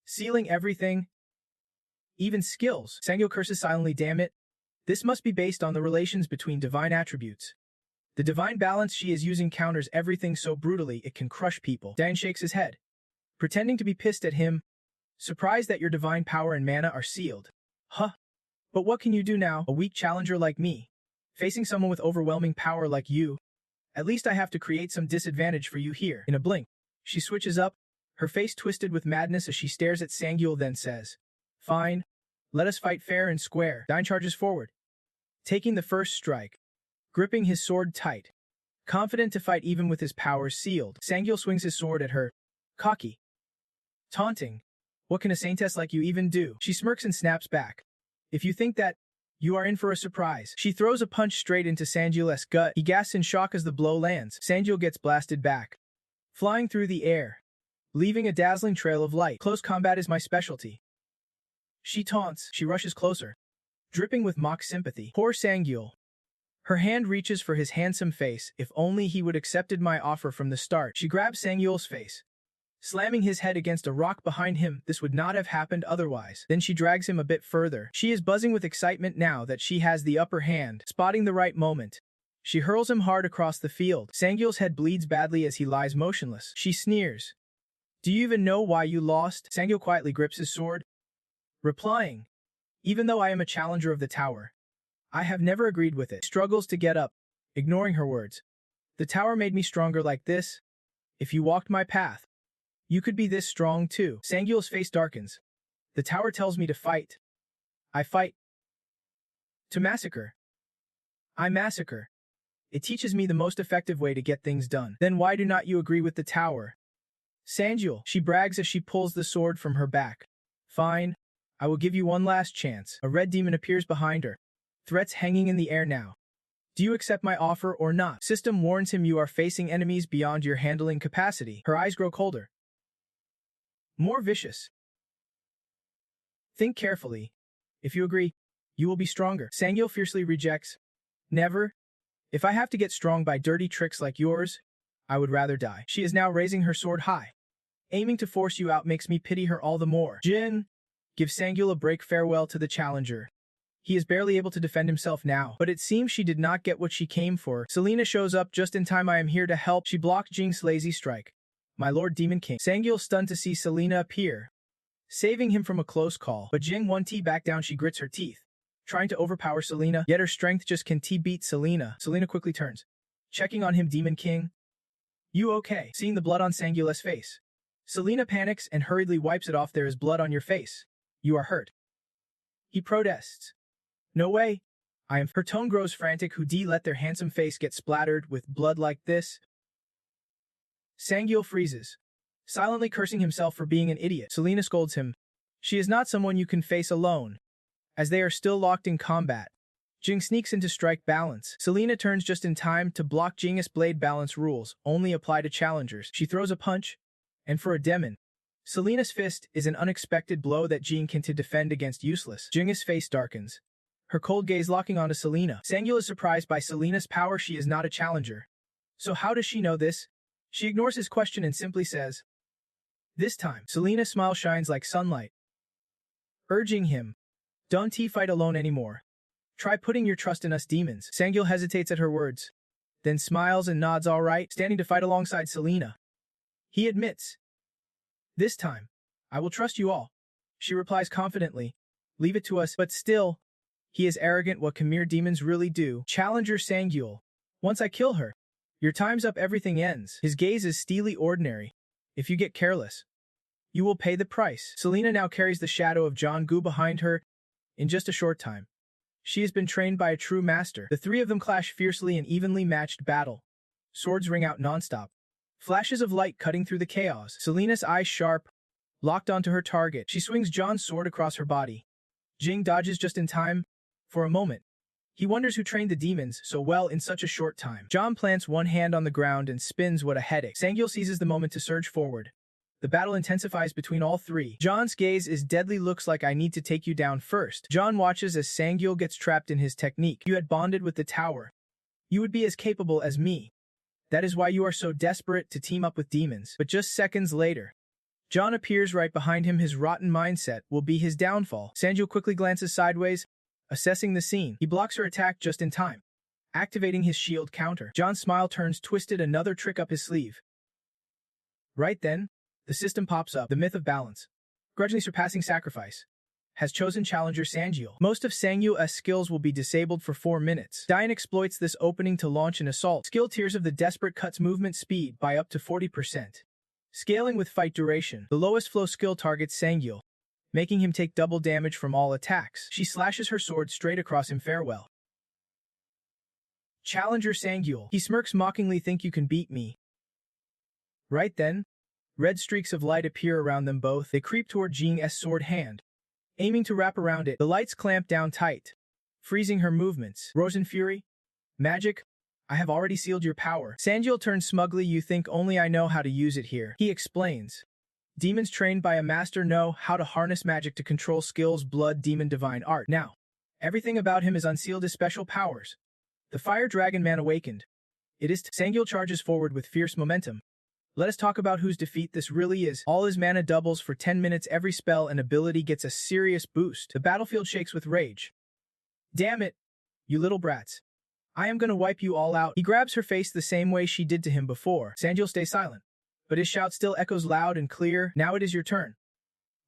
[SPEAKER 1] Sealing everything? Even skills. Sangyul curses silently. Damn it. This must be based on the relations between divine attributes. The divine balance she is using counters everything so brutally it can crush people. Dian shakes his head, pretending to be pissed at him, surprised that your divine power and mana are sealed. Huh. But what can you do now, a weak challenger like me? Facing someone with overwhelming power like you? At least I have to create some disadvantage for you here. In a blink, she switches up, her face twisted with madness as she stares at Sangyul, then says, Fine. Let us fight fair and square. Dian charges forward, taking the first strike, gripping his sword tight. Confident to fight even with his powers sealed, Sangyul swings his sword at her, cocky, taunting. What can a saintess like you even do? She smirks and snaps back. If you think that, you are in for a surprise. She throws a punch straight into Sangyul's gut. He gasps in shock as the blow lands. Sangyul gets blasted back, flying through the air, leaving a dazzling trail of light. Close combat is my specialty. She taunts. She rushes closer, dripping with mock sympathy. Poor Sangyul. Her hand reaches for his handsome face. If only he would accepted my offer from the start. She grabs Sangyul's face, slamming his head against a rock behind him. This would not have happened otherwise. Then she drags him a bit further. She is buzzing with excitement now that she has the upper hand. Spotting the right moment, she hurls him hard across the field. Sangyul's head bleeds badly as he lies motionless. She sneers. Do you even know why you lost? Sangyul quietly grips his sword, replying, even though I am a challenger of the tower, I have never agreed with it. Struggles to get up, ignoring her words. The tower made me stronger like this. If you walked my path, you could be this strong too. Sangyul's face darkens. The tower tells me to fight. I fight. To massacre. I massacre. It teaches me the most effective way to get things done. Then why do not you agree with the tower? Sangyul, she brags as she pulls the sword from her back. Fine. I will give you one last chance. A red demon appears behind her, threats hanging in the air now. Do you accept my offer or not? System warns him you are facing enemies beyond your handling capacity. Her eyes grow colder, more vicious. Think carefully. If you agree, you will be stronger. Sangyul fiercely rejects. Never. If I have to get strong by dirty tricks like yours, I would rather die. She is now raising her sword high. Aiming to force you out makes me pity her all the more. Jin, give Sangyul a break. Farewell to the challenger. He is barely able to defend himself now, but it seems she did not get what she came for. Selena shows up just in time. I am here to help. She blocked Jing's lazy strike. My Lord Demon King. Sangyul stunned to see Selena appear, saving him from a close call. But Jing won't back down. She grits her teeth, trying to overpower Selena, yet her strength just can't beat Selena. Selena quickly turns, checking on him. Demon King? You okay? Seeing the blood on Sangyul's face, Selena panics and hurriedly wipes it off. There is blood on your face. You are hurt. He protests. No way. I am. Her tone grows frantic. Who let their handsome face get splattered with blood like this? Sangyul freezes, silently cursing himself for being an idiot. Selena scolds him. She is not someone you can face alone. As they are still locked in combat, Jing sneaks into strike balance. Selena turns just in time to block Jing's blade balance rules only apply to challengers. She throws a punch, and for a demon, Selena's fist is an unexpected blow that Jing can defend against useless. Jing's face darkens, her cold gaze locking onto Selena. Sangyul is surprised by Selena's power. She is not a challenger. So how does she know this? She ignores his question and simply says, this time. Selena's smile shines like sunlight. urging him, "Don't fight alone anymore. Try putting your trust in us demons." Sangyul hesitates at her words, then smiles and nods all right, standing to fight alongside Selena. He admits, "This time, I will trust you all." She replies confidently, "Leave it to us." But still, he is arrogant. What can mere demons really do? Challenger Sangyul, "Once I kill her, your time's up, everything ends." His gaze is steely ordinary. "If you get careless, you will pay the price." Selena now carries the shadow of John Gu behind her. In just a short time, she has been trained by a true master. The three of them clash fiercely in evenly matched battle. Swords ring out nonstop. Flashes of light cutting through the chaos. Selena's eyes sharp, locked onto her target. She swings John's sword across her body. Jing dodges just in time. For a moment, he wonders who trained the demons so well in such a short time. John plants one hand on the ground and spins. What a headache. Sangyul seizes the moment to surge forward. The battle intensifies between all three. John's gaze is deadly. "Looks like I need to take you down first." John watches as Sangyul gets trapped in his technique. "You had bonded with the tower. You would be as capable as me. That is why you are so desperate to team up with demons." But just seconds later, John appears right behind him. His rotten mindset will be his downfall. Sangyul quickly glances sideways, assessing the scene. He blocks her attack just in time, activating his shield counter. John's smile turns twisted, another trick up his sleeve. Right then, the system pops up. The myth of balance, grudgingly surpassing sacrifice, has chosen challenger Sangyul. Most of Sangyul's skills will be disabled for 4 minutes. Dian exploits this opening to launch an assault. Skill tiers of the desperate cuts movement speed by up to 40%. Scaling with fight duration. The lowest flow skill targets Sangyul, making him take double damage from all attacks. She slashes her sword straight across him. "Farewell, challenger Sangyul." He smirks mockingly. "Think you can beat me?" Right then, red streaks of light appear around them both. They creep toward Jing's sword hand, aiming to wrap around it. The lights clamp down tight, freezing her movements. Rosen Fury? Magic? I have already sealed your power. Sangyul turns smugly. "You think only I know how to use it here." He explains, "Demons trained by a master know how to harness magic to control skills. Blood demon divine art." Now, everything about him is unsealed. His special powers. The Fire Dragon Man awakened. It is Sangyul charges forward with fierce momentum. Let us talk about whose defeat this really is. All his mana doubles for 10 minutes. Every spell and ability gets a serious boost. The battlefield shakes with rage. "Damn it, you little brats. I am gonna wipe you all out." He grabs her face the same way she did to him before. Sangyul stays silent, but his shout still echoes loud and clear. "Now it is your turn.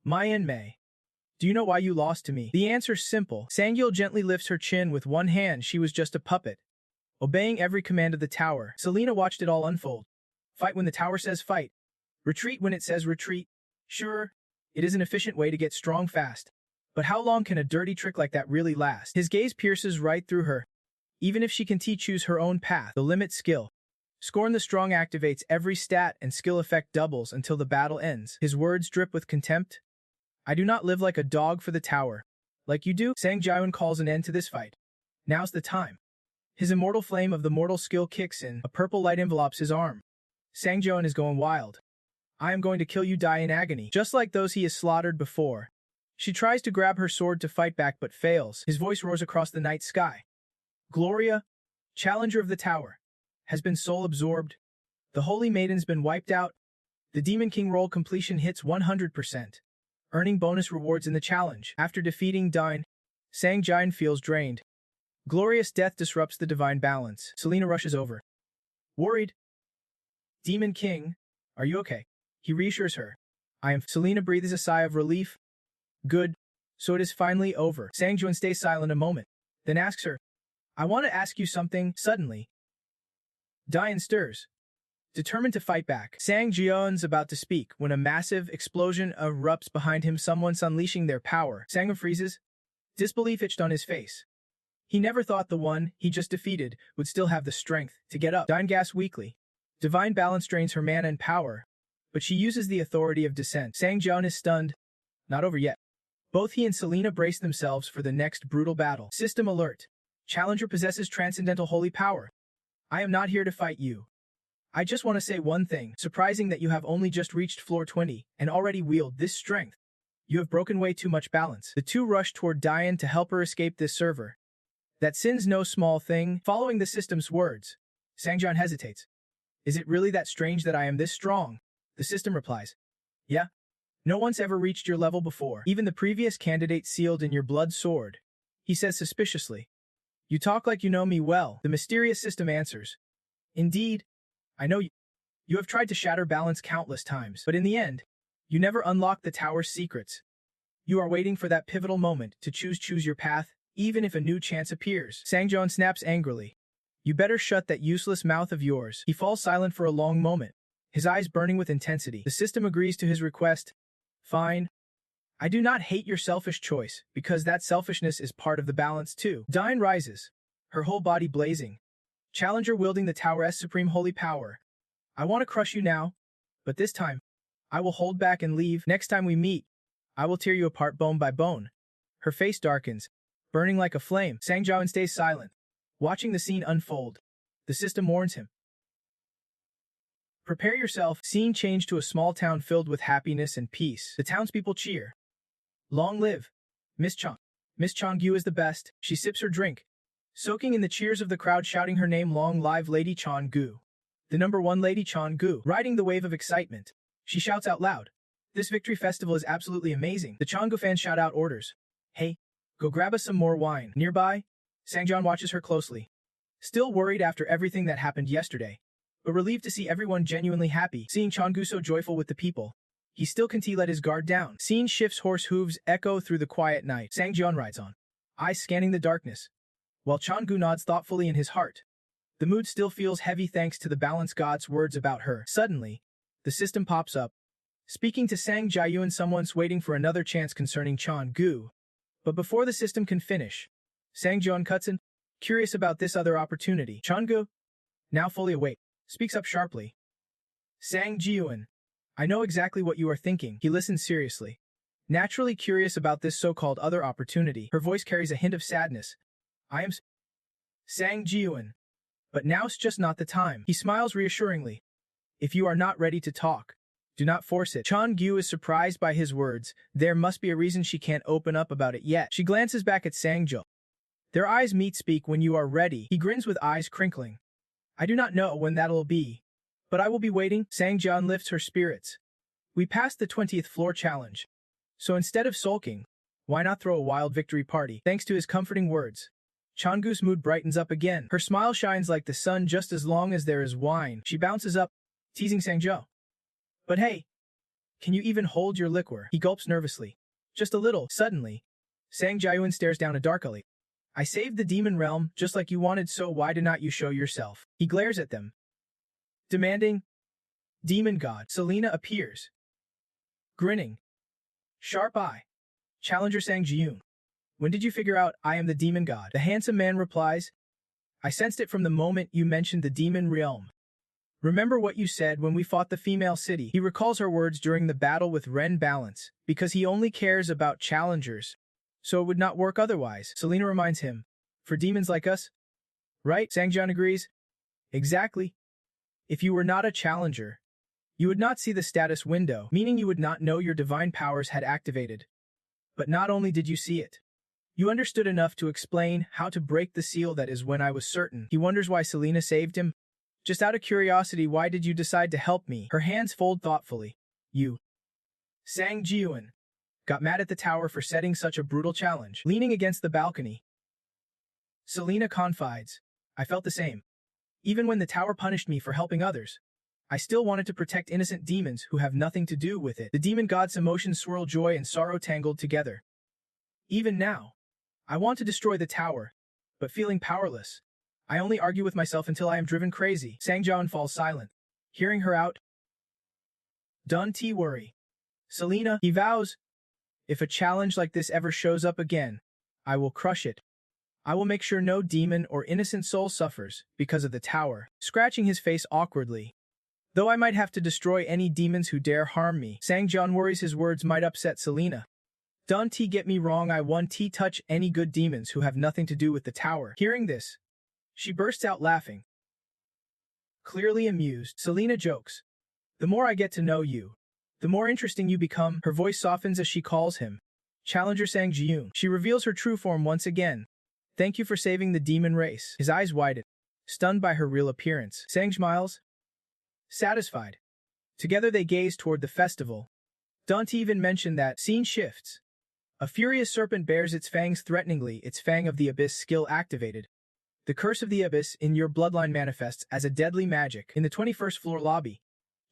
[SPEAKER 1] Mei, do you know why you lost to me?" The answer's simple. Sangyul gently lifts her chin with one hand. She was just a puppet, obeying every command of the tower. Selena watched it all unfold. Fight when the tower says fight. Retreat when it says retreat. Sure, it is an efficient way to get strong fast. But how long can a dirty trick like that really last? His gaze pierces right through her. Even if she can choose her own path, the limit skill. Scorn the Strong activates every stat and skill effect doubles until the battle ends. His words drip with contempt. "I do not live like a dog for the tower, like you do." Sang Jiayun calls an end to this fight. Now's the time. His immortal flame of the mortal skill kicks in. A purple light envelopes his arm. Sang Jiayun is going wild. "I am going to kill you." Die in agony, just like those he has slaughtered before. She tries to grab her sword to fight back but fails. His voice roars across the night sky. "Gloria, challenger of the tower, has been soul absorbed. The holy maiden's been wiped out." The Demon King roll completion hits 100%, earning bonus rewards in the challenge. After defeating Dine, Sang Jiayun feels drained. Glorious death disrupts the divine balance. Selena rushes over. Worried? "Demon King, are you okay?" He reassures her. "I am." Selena breathes a sigh of relief. "Good. So it is finally over." Sang Jiayun stays silent a moment, then asks her, "I want to ask you something." Suddenly, Diane stirs, determined to fight back. Sang Jiayun's about to speak when a massive explosion erupts behind him. Someone's unleashing their power. Sangam freezes, disbelief etched on his face. He never thought the one he just defeated would still have the strength to get up. Diane gasps weakly. Divine balance drains her mana and power, but she uses the authority of descent. Sang Jiayun is stunned. Not over yet. Both he and Selena brace themselves for the next brutal battle. System alert. Challenger possesses transcendental holy power. I am not here to fight you. I just want to say one thing. Surprising that you have only just reached floor 20 and already wield this strength. You have broken way too much balance. The two rush toward Diane to help her escape this server. That sin's no small thing. Following the system's words, Sang Jiayun hesitates. Is it really that strange that I am this strong? The system replies. Yeah. No one's ever reached your level before. Even the previous candidate sealed in your blood sword. He says suspiciously. You talk like you know me well. The mysterious system answers. Indeed, I know you. You have tried to shatter balance countless times, but in the end, you never unlocked the tower's secrets. You are waiting for that pivotal moment to choose your path, even if a new chance appears. Sangjeon snaps angrily. You better shut that useless mouth of yours. He falls silent for a long moment, his eyes burning with intensity. The system agrees to his request. Fine. I do not hate your selfish choice, because that selfishness is part of the balance too. Dine rises, her whole body blazing. Challenger wielding the tower's supreme holy power. I want to crush you now, but this time, I will hold back and leave. Next time we meet, I will tear you apart bone by bone. Her face darkens, burning like a flame. Sangjeon stays silent, watching the scene unfold. The system warns him. Prepare yourself. Scene changed to a small town filled with happiness and peace. The townspeople cheer. Long live Miss Chong. Miss Chong-gu is the best. She sips her drink, soaking in the cheers of the crowd shouting her name. Long live Lady Chong-gu. The number one Lady Chong-gu, riding the wave of excitement. She shouts out loud. This victory festival is absolutely amazing. The Chong-gu fans shout out orders. Hey, go grab us some more wine. Nearby, Sangjeon watches her closely. Still worried after everything that happened yesterday, but relieved to see everyone genuinely happy. Seeing Chong-gu so joyful with the people, he still can't let his guard down. Scene shifts, horse hooves echo through the quiet night. Sangjeon rides on, eyes scanning the darkness, while Chong-gu nods thoughtfully in his heart. The mood still feels heavy thanks to the balance god's words about her. Suddenly, the system pops up, speaking to Sang Jiayuan. Someone's waiting for another chance concerning Chong-gu. But before the system can finish, Sangjeon cuts in, curious about this other opportunity. Chong-gu, now fully awake, speaks up sharply. Sang Jiayuan, I know exactly what you are thinking. He listens seriously, naturally curious about this so-called other opportunity. Her voice carries a hint of sadness. I am Sang Jiayuan. But now's just not the time. He smiles reassuringly. If you are not ready to talk, do not force it. Chong-gu is surprised by his words. There must be a reason she can't open up about it yet. She glances back at Sangjeon. Their eyes meet. Speak when you are ready. He grins with eyes crinkling. I do not know when that'll be, but I will be waiting. Sangjeon lifts her spirits. We passed the 20th floor challenge, so instead of sulking, why not throw a wild victory party? Thanks to his comforting words, Chong-gu's mood brightens up again. Her smile shines like the sun just as long as there is wine. She bounces up, teasing Sangjeon. But hey, can you even hold your liquor? He gulps nervously. Just a little. Suddenly, Sang Jiayuan stares down a dark alley. I saved the demon realm just like you wanted, so why did not you show yourself? He glares at them, demanding. Demon god. Selena appears, grinning, sharp eye. Challenger Sang Jiayuan. When did you figure out I am the demon god? The handsome man replies. I sensed it from the moment you mentioned the demon realm. Remember what you said when we fought the female city? He recalls her words during the battle with Ren Balance, because he only cares about challengers, so it would not work otherwise. Selena reminds him. For demons like us? Right? Sangjeon agrees. Exactly. If you were not a challenger, you would not see the status window, meaning you would not know your divine powers had activated. But not only did you see it, you understood enough to explain how to break the seal. That is when I was certain. He wonders why Selena saved him. Just out of curiosity, why did you decide to help me? Her hands fold thoughtfully. You, Sang Jiayuan, got mad at the tower for setting such a brutal challenge. Leaning against the balcony, Selena confides. I felt the same. Even when the tower punished me for helping others, I still wanted to protect innocent demons who have nothing to do with it. The demon god's emotions swirl, joy and sorrow tangled together. Even now, I want to destroy the tower, but feeling powerless, I only argue with myself until I am driven crazy. Sangjeon falls silent, hearing her out. Don't worry, Selena, he vows. If a challenge like this ever shows up again, I will crush it. I will make sure no demon or innocent soul suffers because of the tower. Scratching his face awkwardly. Though I might have to destroy any demons who dare harm me. Sangjeon worries his words might upset Selena. Don't get me wrong, I won't touch any good demons who have nothing to do with the tower. Hearing this, she bursts out laughing. Clearly amused, Selena jokes. The more I get to know you, the more interesting you become. Her voice softens as she calls him Challenger Sang Jiayuan. She reveals her true form once again. Thank you for saving the demon race. His eyes widen, stunned by her real appearance. Sang smiles, satisfied. Together they gaze toward the festival, Don't even mention that. Scene shifts. A furious serpent bears its fangs threateningly, its Fang of the Abyss skill activated. The Curse of the Abyss in your bloodline manifests as a deadly magic. In the 21st floor lobby,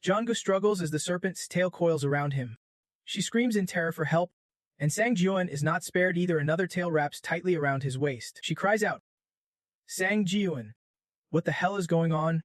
[SPEAKER 1] Jonggu struggles as the serpent's tail coils around him. She screams in terror for help, and Sang Jiun is not spared either. Another tail wraps tightly around his waist. She cries out, "Sang Jiun, what the hell is going on?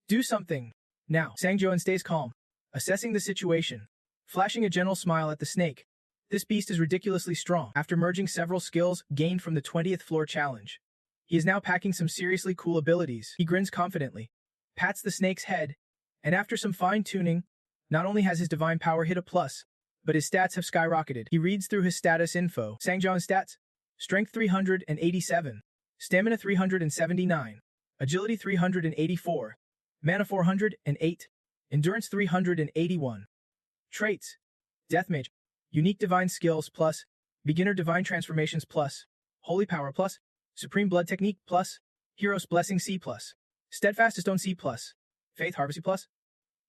[SPEAKER 1] Do something now." Sang Jiun stays calm, assessing the situation, flashing a gentle smile at the snake. This beast is ridiculously strong. After merging several skills gained from the 20th floor challenge, he is now packing some seriously cool abilities. He grins confidently, pats the snake's head, and after some fine-tuning, not only has his divine power hit a plus, but his stats have skyrocketed. He reads through his status info. Sang Jiun's stats: Strength 387, Stamina 379, Agility 384, Mana 408, Endurance 381. Traits: Deathmage, Unique Divine Skills plus, Beginner Divine Transformations plus, Holy Power plus, Supreme Blood Technique plus, Hero's Blessing C plus, Steadfast Stone C plus, Faith Harvest C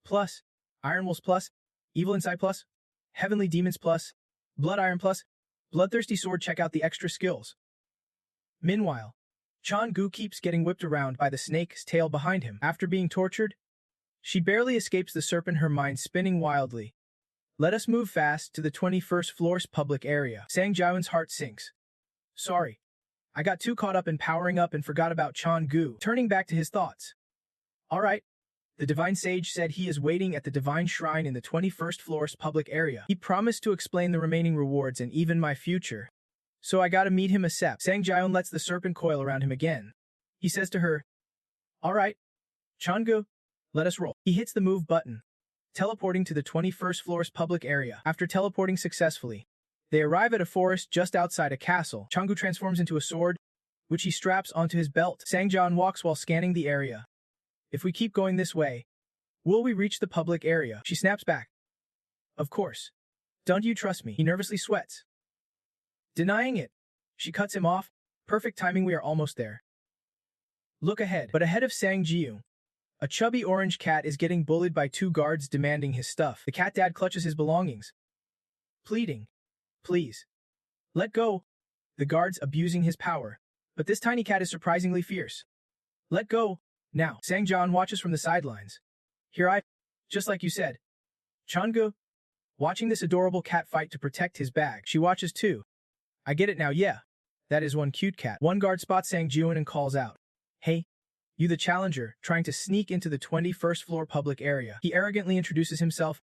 [SPEAKER 1] plus, Iron Wolves plus, Evil Insight plus, Heavenly Demons plus, Blood Iron plus, Bloodthirsty Sword. Check out the extra skills. Meanwhile, Chan-gu keeps getting whipped around by the snake's tail behind him. After being tortured, she barely escapes the serpent, her mind spinning wildly. Let us move fast to the 21st floor's public area. Sang Jiun's heart sinks. Sorry, I got too caught up in powering up and forgot about Chan-gu. Turning back to his thoughts. Alright. The Divine Sage said he is waiting at the Divine Shrine in the 21st floor's public area. He promised to explain the remaining rewards and even my future. So I gotta meet him ASAP. Sang Jiun lets the serpent coil around him again. He says to her, "Alright, Chan-gu, let us roll." He hits the move button, teleporting to the 21st floor's public area. After teleporting successfully, they arrive at a forest just outside a castle. Chan-gu transforms into a sword, which he straps onto his belt. Sang Jiun walks while scanning the area. If we keep going this way, will we reach the public area? She snaps back. Of course. Don't you trust me? He nervously sweats. Denying it, she cuts him off. Perfect timing, we are almost there. Look ahead. But ahead of Sang Jiun, a chubby orange cat is getting bullied by two guards demanding his stuff. The cat dad clutches his belongings, pleading, "Please, let go." The guards abusing his power, but this tiny cat is surprisingly fierce. Let go. Now, Sang Jiun watches from the sidelines. Just like you said. Chan-gu, watching this adorable cat fight to protect his bag. She watches too. I get it now, yeah. That is one cute cat. One guard spots Sang Jiun and calls out, "Hey, you the challenger, trying to sneak into the 21st floor public area." He arrogantly introduces himself.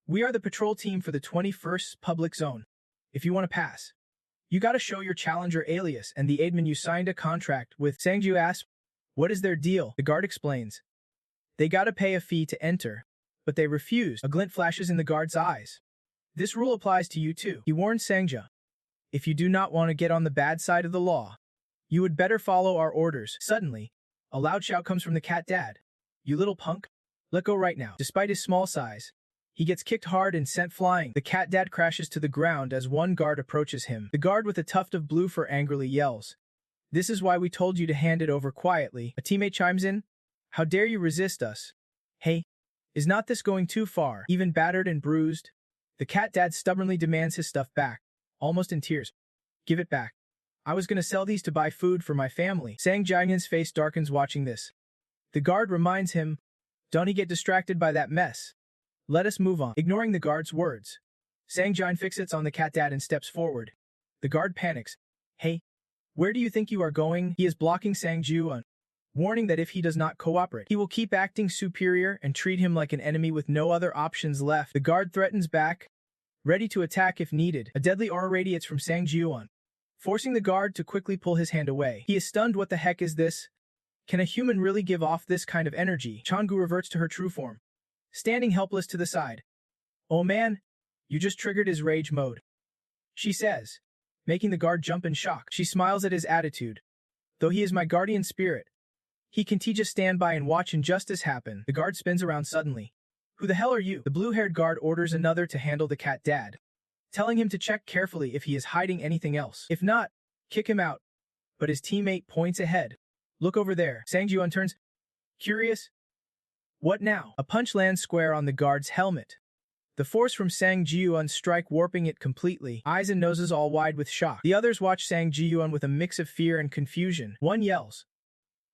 [SPEAKER 1] "We are the patrol team for the 21st public zone. If you want to pass, you gotta show your challenger alias and the aidman you signed a contract with." Sang Jiun asks, "What is their deal?" The guard explains. They gotta pay a fee to enter, but they refused. A glint flashes in the guard's eyes. This rule applies to you too. He warns Sang Jiun. If you do not want to get on the bad side of the law, you would better follow our orders. Suddenly, a loud shout comes from the cat dad. "You little punk, let go right now." Despite his small size, he gets kicked hard and sent flying. The cat dad crashes to the ground as one guard approaches him. The guard with a tuft of blue fur angrily yells, "This is why we told you to hand it over quietly." A teammate chimes in, "How dare you resist us? Hey, is not this going too far?" Even battered and bruised, the cat dad stubbornly demands his stuff back, almost in tears. "Give it back. I was gonna sell these to buy food for my family." Sang Jiun's face darkens watching this. The guard reminds him, "Don't he get distracted by that mess? Let us move on." Ignoring the guard's words, Sang Jiun fixates on the cat dad and steps forward. The guard panics. "Hey, where do you think you are going?" He is blocking Sang Jiun, warning that if he does not cooperate, he will keep acting superior and treat him like an enemy with no other options left. The guard threatens back, ready to attack if needed. A deadly aura radiates from Sang Jiun, forcing the guard to quickly pull his hand away. He is stunned. What the heck is this? Can a human really give off this kind of energy? Chan-gu reverts to her true form, standing helpless to the side. "Oh man, you just triggered his rage mode," she says, making the guard jump in shock. She smiles at his attitude. "Though he is my guardian spirit, he can just stand by and watch injustice happen." The guard spins around suddenly. "Who the hell are you?" The blue-haired guard orders another to handle the cat dad, telling him to check carefully if he is hiding anything else. If not, kick him out. But his teammate points ahead. "Look over there." Sang Jiun turns. "Curious? What now?" A punch lands square on the guard's helmet. The force from Sang Ji-yuan's strike warping it completely, eyes and noses all wide with shock. The others watch Sang Ji-yuan with a mix of fear and confusion. One yells,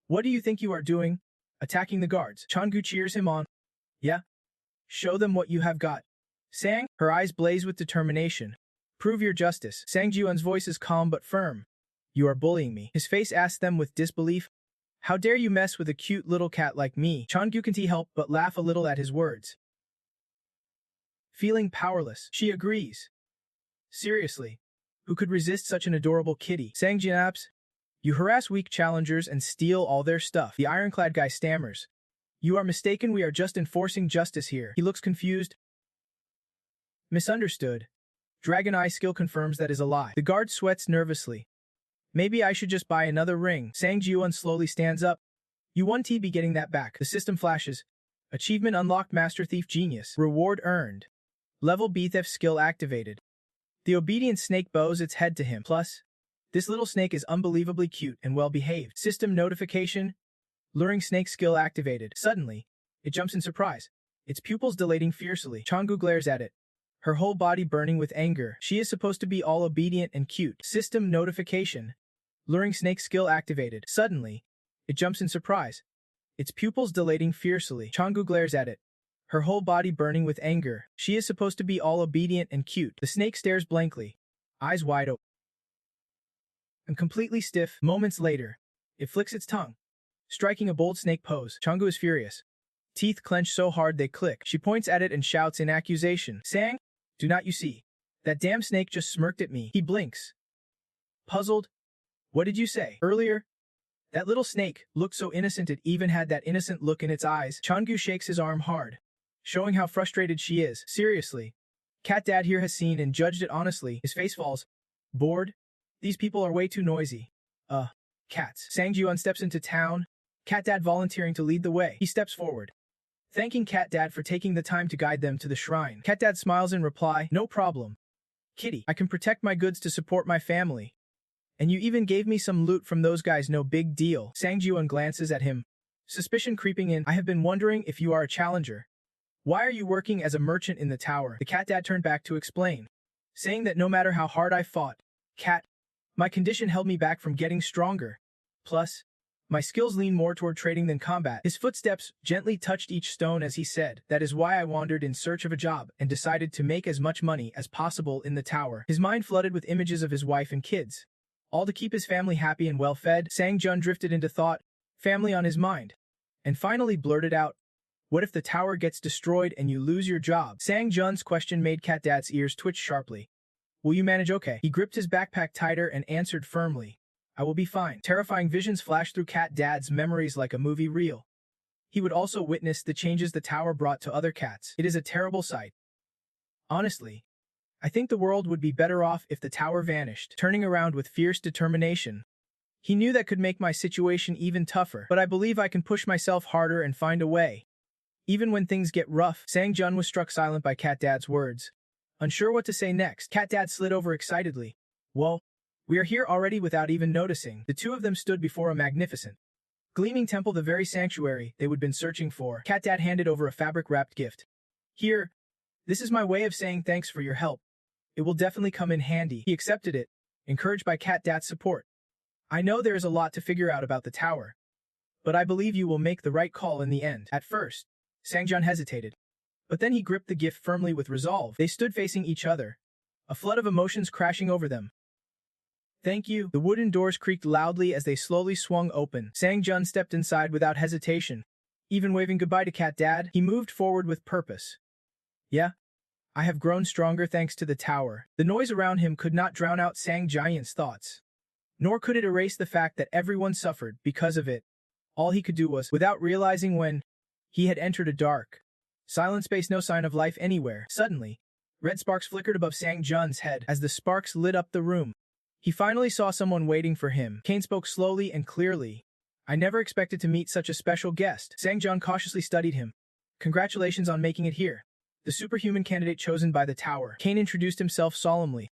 [SPEAKER 1] "What do you think you are doing? Attacking the guards." Changgu cheers him on. "Yeah? Show them what you have got." Sang, her eyes blaze with determination. "Prove your justice." Sang Ji-yuan's voice is calm but firm. "You are bullying me." His face asks them with disbelief. "How dare you mess with a cute little cat like me?" Changgu can't help but laugh a little at his words. Feeling powerless, she agrees. "Seriously, who could resist such an adorable kitty?" Sang Ji-yuan, "You harass weak challengers and steal all their stuff." The ironclad guy stammers. "You are mistaken, we are just enforcing justice here." He looks confused. "Misunderstood. Dragon Eye skill confirms that is a lie." The guard sweats nervously. "Maybe I should just buy another ring." Sang Ji-yuan slowly stands up. "You won't be getting that back." The system flashes. Achievement unlocked, Master Thief Genius. Reward earned. Level B Theft skill activated. The obedient snake bows its head to him. Plus, this little snake is unbelievably cute and well-behaved. System notification. Luring snake skill activated. Suddenly, it jumps in surprise, its pupils dilating fiercely. Changgu glares at it, her whole body burning with anger. She is supposed to be all obedient and cute. System notification. Luring snake skill activated. Suddenly, it jumps in surprise, its pupils dilating fiercely. Changgu glares at it, her whole body burning with anger. She is supposed to be all obedient and cute. The snake stares blankly, eyes wide open and completely stiff. Moments later, it flicks its tongue, striking a bold snake pose. Changgu is furious. Teeth clench so hard they click. She points at it and shouts in accusation. "Sang, do not you see? That damn snake just smirked at me." He blinks, puzzled. "What did you say?" "Earlier, that little snake looked so innocent, it even had that innocent look in its eyes." Changgu shakes his arm hard, showing how frustrated she is. "Seriously, Cat Dad here has seen and judged it honestly." His face falls. "Bored? These people are way too noisy." Cats." Sang Ji-yuan steps into town, Cat Dad volunteering to lead the way. He steps forward, thanking Cat Dad for taking the time to guide them to the shrine. Cat Dad smiles in reply. "No problem, Kitty. I can protect my goods to support my family. And you even gave me some loot from those guys, no big deal." Sang Ji-yuan glances at him, suspicion creeping in. "I have been wondering if you are a challenger. Why are you working as a merchant in the tower?" The Cat Dad turned back to explain, saying that no matter how hard I fought, my condition held me back from getting stronger. Plus, my skills lean more toward trading than combat. His footsteps gently touched each stone as he said, "That is why I wandered in search of a job and decided to make as much money as possible in the tower." His mind flooded with images of his wife and kids, all to keep his family happy and well-fed. Sang Jun drifted into thought, family on his mind, and finally blurted out, "What if the tower gets destroyed and you lose your job?" Sang Jun's question made Cat Dad's ears twitch sharply. "Will you manage okay?" He gripped his backpack tighter and answered firmly, "I will be fine." Terrifying visions flashed through Cat Dad's memories like a movie reel. He would also witness the changes the tower brought to other cats. It is a terrible sight. "Honestly, I think the world would be better off if the tower vanished." Turning around with fierce determination, he knew that could make my situation even tougher, but I believe I can push myself harder and find a way. Even when things get rough. Sang Jun was struck silent by Cat Dad's words, unsure what to say next. Cat Dad slid over excitedly. "Well, we are here already." Without even noticing, the two of them stood before a magnificent, gleaming temple, the very sanctuary they would been searching for. Cat Dad handed over a fabric-wrapped gift. "Here, this is my way of saying thanks for your help. It will definitely come in handy." He accepted it, encouraged by Cat Dad's support. "I know there is a lot to figure out about the tower, but I believe you will make the right call in the end." At first, Sang Jun hesitated, but then he gripped the gift firmly with resolve. They stood facing each other, a flood of emotions crashing over them. "Thank you." The wooden doors creaked loudly as they slowly swung open. Sang Jun stepped inside without hesitation. Even waving goodbye to Cat Dad, he moved forward with purpose. "Yeah, I have grown stronger thanks to the tower." The noise around him could not drown out Sang Giant's thoughts, nor could it erase the fact that everyone suffered because of it. All he could do was, without realizing when, he had entered a dark, silent space, no sign of life anywhere. Suddenly, red sparks flickered above Sang Jun's head. As the sparks lit up the room, he finally saw someone waiting for him. Kane spoke slowly and clearly. "I never expected to meet such a special guest." Sang Jun cautiously studied him. "Congratulations on making it here. The superhuman candidate chosen by the tower." Kane introduced himself solemnly.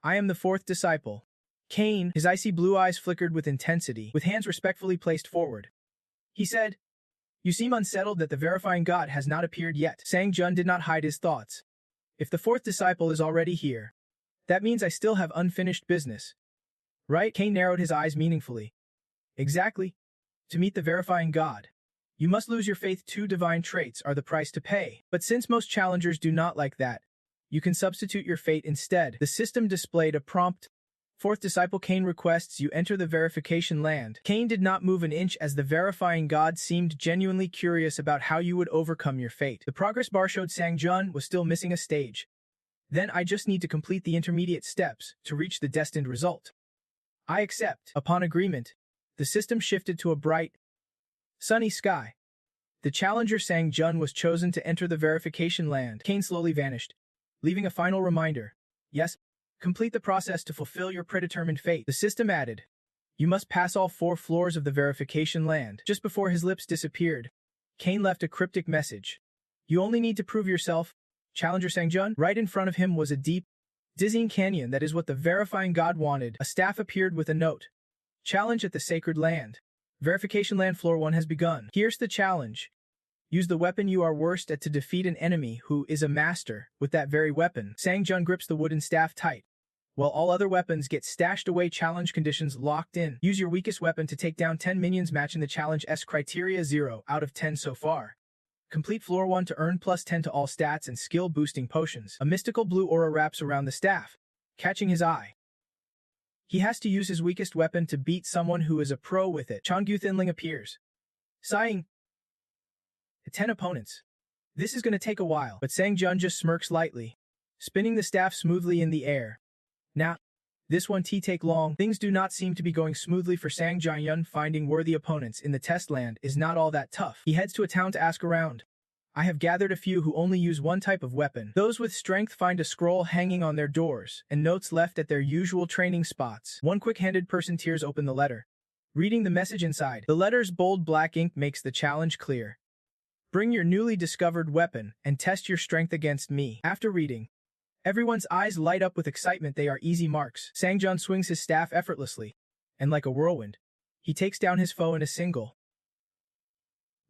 [SPEAKER 1] "I am the fourth disciple." Kane, his icy blue eyes flickered with intensity, with hands respectfully placed forward. He said, "You seem unsettled that the verifying god has not appeared yet." Sang Jun did not hide his thoughts. If the fourth disciple is already here, that means I still have unfinished business. Right? Cain narrowed his eyes meaningfully. Exactly. To meet the verifying god, you must lose your faith. 2 divine traits are the price to pay. But since most challengers do not like that, you can substitute your fate instead. The system displayed a prompt. Fourth disciple Cain requests you enter the verification land. Cain did not move an inch as the verifying god seemed genuinely curious about how you would overcome your fate. The progress bar showed Sang-jun was still missing a stage. Then I just need to complete the intermediate steps to reach the destined result. I accept. Upon agreement, the system shifted to a bright, sunny sky. The challenger Sang-jun was chosen to enter the verification land. Cain slowly vanished, leaving a final reminder. Yes, complete the process to fulfill your predetermined fate. The system added, you must pass all 4 floors of the verification land. Just before his lips disappeared, Cain left a cryptic message. You only need to prove yourself, Challenger Sang-jun. Right in front of him was a deep, dizzying canyon. That is what the verifying god wanted. A staff appeared with a note. Challenge at the sacred land. Verification land floor 1 has begun. Here's the challenge. Use the weapon you are worst at to defeat an enemy who is a master with that very weapon. Sang-jun grips the wooden staff tight, while all other weapons get stashed away. Challenge conditions locked in. Use your weakest weapon to take down 10 minions matching the challenge's criteria. 0 out of 10 so far. Complete floor 1 to earn +10 to all stats and skill boosting potions. A mystical blue aura wraps around the staff, catching his eye. He has to use his weakest weapon to beat someone who is a pro with it. Changyu Thinling appears, sighing. 10 opponents. This is gonna take a while, but Sang-jun just smirks lightly, spinning the staff smoothly in the air. Now, this won't take long. Things do not seem to be going smoothly for Sang-jun. Finding worthy opponents in the test land is not all that tough. He heads to a town to ask around. I have gathered a few who only use one type of weapon. Those with strength find a scroll hanging on their doors and notes left at their usual training spots. One quick-handed person tears open the letter, reading the message inside. The letter's bold black ink makes the challenge clear. Bring your newly discovered weapon and test your strength against me. After reading, everyone's eyes light up with excitement. They are easy marks. Sang-jun swings his staff effortlessly, and like a whirlwind, he takes down his foe in a single,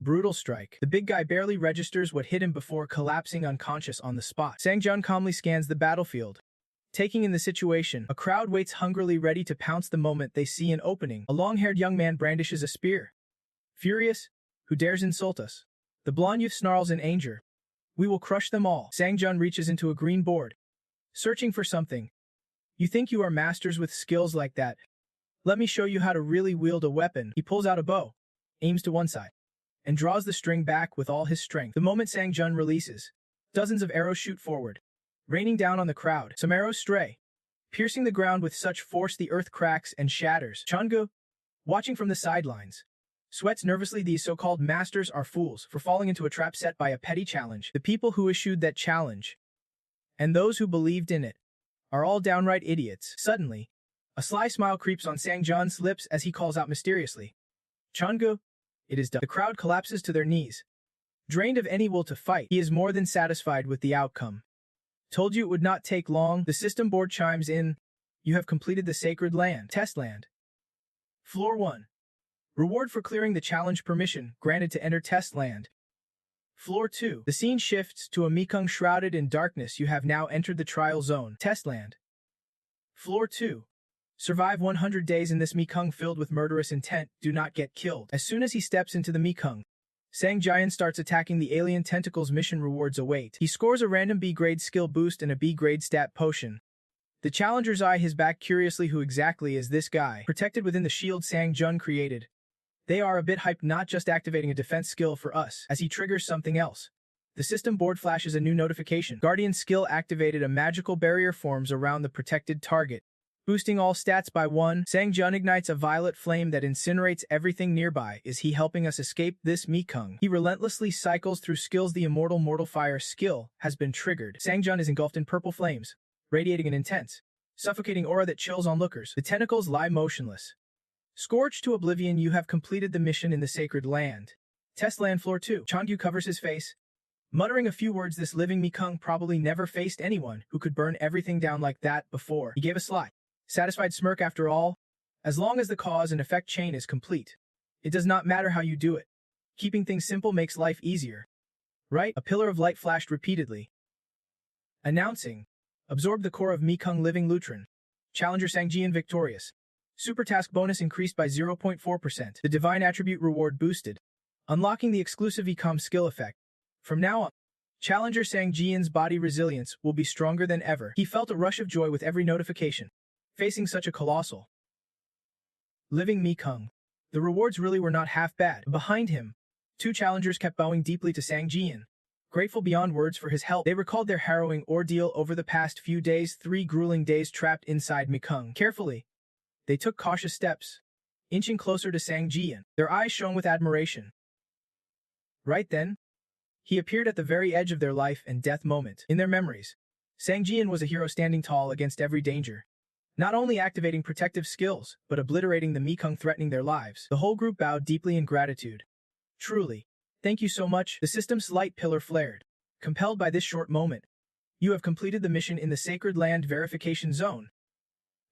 [SPEAKER 1] brutal strike. The big guy barely registers what hit him before collapsing unconscious on the spot. Sang-jun calmly scans the battlefield, taking in the situation. A crowd waits hungrily, ready to pounce the moment they see an opening. A long-haired young man brandishes a spear. Furious, who dares insult us? The blonde youth snarls in anger. We will crush them all. Sang-jun reaches into a green board, searching for something. You think you are masters with skills like that? Let me show you how to really wield a weapon. He pulls out a bow, aims to one side, and draws the string back with all his strength. The moment Sang-jun releases, dozens of arrows shoot forward, raining down on the crowd. Some arrows stray, piercing the ground with such force the earth cracks and shatters. Changgu, watching from the sidelines, sweats nervously. These so-called masters are fools for falling into a trap set by a petty challenge. The people who issued that challenge, and those who believed in it, are all downright idiots. Suddenly, a sly smile creeps on Sang-jun's lips as he calls out mysteriously. Changgu, it is done. The crowd collapses to their knees. Drained of any will to fight, he is more than satisfied with the outcome. Told you it would not take long. The system board chimes in. You have completed the sacred land. Test land. Floor 1. Reward for clearing the challenge. Permission granted to enter test land. Floor 2. The scene shifts to a Mekong shrouded in darkness. You have now entered the trial zone. Test land. Floor 2. Survive 100 days in this Mekong filled with murderous intent. Do not get killed. As soon as he steps into the Mekong, Sang-jun starts attacking the alien tentacles. Mission rewards await. He scores a random B-grade skill boost and a B-grade stat potion. The challengers eye his back curiously. Who exactly is this guy? Protected within the shield Sang-jun created, they are a bit hyped, not just activating a defense skill for us. As he triggers something else, the system board flashes a new notification. Guardian skill activated. A magical barrier forms around the protected target, boosting all stats by 1. Sang-jun ignites a violet flame that incinerates everything nearby. Is he helping us escape this Mekong? He relentlessly cycles through skills. The immortal mortal fire skill has been triggered. Sang-jun is engulfed in purple flames, radiating an intense, suffocating aura that chills onlookers. The tentacles lie motionless, scorched to oblivion. You have completed the mission in the sacred land. Test land. Floor 2. Changyu covers his face, muttering a few words. This living Mekong probably never faced anyone who could burn everything down like that before. He gave a sly, satisfied smirk. After all, as long as the cause and effect chain is complete, it does not matter how you do it. Keeping things simple makes life easier, right? A pillar of light flashed repeatedly, Announcing. Absorb the core of Mikung Living Lutrin. Challenger Sangjian victorious. Super task bonus increased by 0.4%. The divine attribute reward boosted. Unlocking the exclusive Ecom skill effect. From now on, Challenger Sangjian's body resilience will be stronger than ever. He felt a rush of joy with every notification. Facing such a colossal living Mikung. The rewards really were not half bad. Behind him, two challengers kept bowing deeply to Sangjian. Grateful beyond words for his help, they recalled their harrowing ordeal over the past few days, 3 grueling days trapped inside Mikung. Carefully, they took cautious steps, inching closer to Sangjian. Their eyes shone with admiration. Right then, he appeared at the very edge of their life and death moment. In their memories, Sangjian was a hero standing tall against every danger, not only activating protective skills, but obliterating the Mikung threatening their lives. The whole group bowed deeply in gratitude. Truly, thank you so much. The system's light pillar flared. Compelled by this short moment, you have completed the mission in the Sacred Land Verification Zone.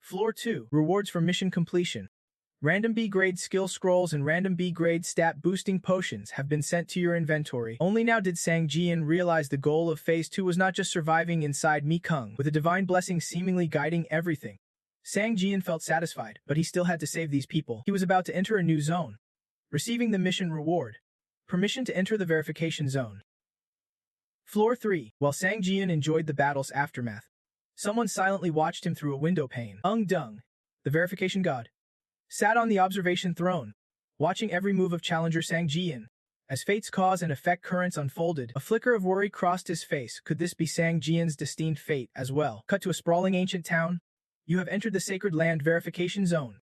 [SPEAKER 1] Floor 2. Rewards for mission completion. Random B-grade skill scrolls and random B-grade stat boosting potions have been sent to your inventory. Only now did Sangjian realize the goal of Phase 2 was not just surviving inside Mikung, with a divine blessing seemingly guiding everything. Sangjian felt satisfied, but he still had to save these people. He was about to enter a new zone. Receiving the mission reward. Permission to enter the verification zone. Floor 3. While Sangjian enjoyed the battle's aftermath, someone silently watched him through a window pane. Dung, the verification god, sat on the observation throne, watching every move of challenger Sangjian. As fate's cause and effect currents unfolded, a flicker of worry crossed his face. Could this be Sangjian's destined fate as well? Cut to a sprawling ancient town. You have entered the Sacred Land Verification Zone.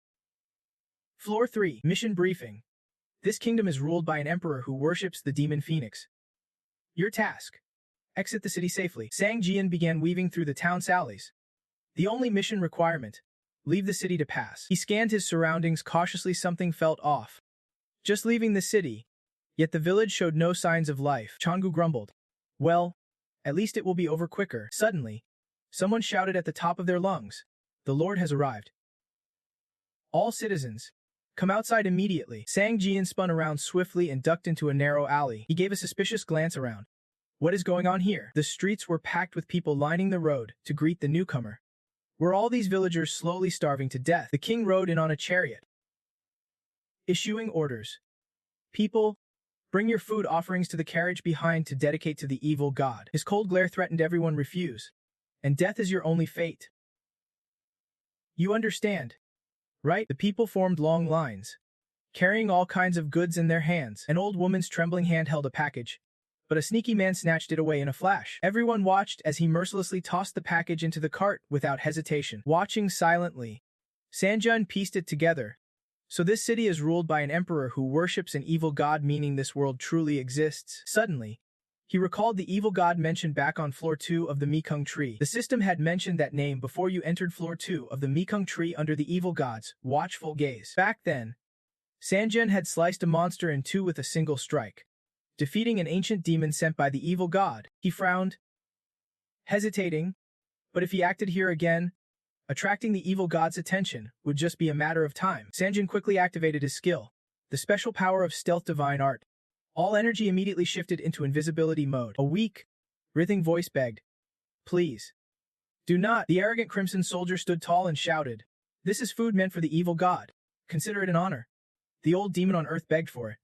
[SPEAKER 1] Floor 3. Mission briefing. This kingdom is ruled by an emperor who worships the demon phoenix. Your task. Exit the city safely. Sangjian began weaving through the town's alleys. The only mission requirement. Leave the city to pass. He scanned his surroundings cautiously. Something felt off. Just leaving the city. Yet the village showed no signs of life. Changu grumbled. Well, at least it will be over quicker. Suddenly, someone shouted at the top of their lungs. The Lord has arrived. All citizens, come outside immediately. Sangjian spun around swiftly and ducked into a narrow alley. He gave a suspicious glance around. What is going on here? The streets were packed with people lining the road to greet the newcomer. Were all these villagers slowly starving to death? The king rode in on a chariot, issuing orders. People, bring your food offerings to the carriage behind to dedicate to the evil god. His cold glare threatened everyone. Refuse, and death is your only fate. You understand, right? The people formed long lines, carrying all kinds of goods in their hands. An old woman's trembling hand held a package, but a sneaky man snatched it away in a flash. Everyone watched as he mercilessly tossed the package into the cart without hesitation. Watching silently, Sanjun pieced it together. So this city is ruled by an emperor who worships an evil god, meaning this world truly exists. Suddenly, he recalled the evil god mentioned back on floor 2 of the Mikung tree. The system had mentioned that name before you entered floor 2 of the Mikung tree under the evil god's watchful gaze. Back then, Sanjun had sliced a monster in two with a single strike, defeating an ancient demon sent by the evil god. He frowned, hesitating, but if he acted here again, attracting the evil god's attention would just be a matter of time. Sanjun quickly activated his skill, the special power of stealth divine art. All energy immediately shifted into invisibility mode. A weak, writhing voice begged, "Please, do not." The arrogant crimson soldier stood tall and shouted, "This is food meant for the evil god. Consider it an honor." The old demon on earth begged for it.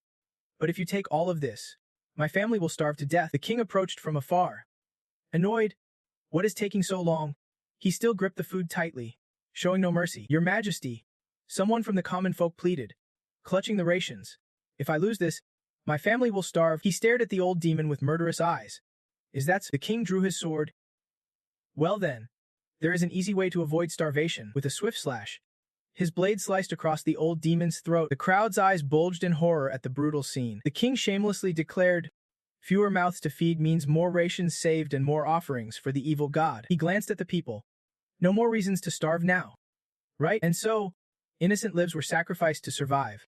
[SPEAKER 1] "But if you take all of this, my family will starve to death." The king approached from afar. Annoyed, "What is taking so long?" He still gripped the food tightly, showing no mercy. "Your Majesty," someone from the common folk pleaded, clutching the rations. "If I lose this, my family will starve." He stared at the old demon with murderous eyes. "Is that so?" The king drew his sword. "Well then, there is an easy way to avoid starvation." With a swift slash, his blade sliced across the old demon's throat. The crowd's eyes bulged in horror at the brutal scene. The king shamelessly declared, "Fewer mouths to feed means more rations saved and more offerings for the evil god." He glanced at the people. No more reasons to starve now, right? And so, innocent lives were sacrificed to survive.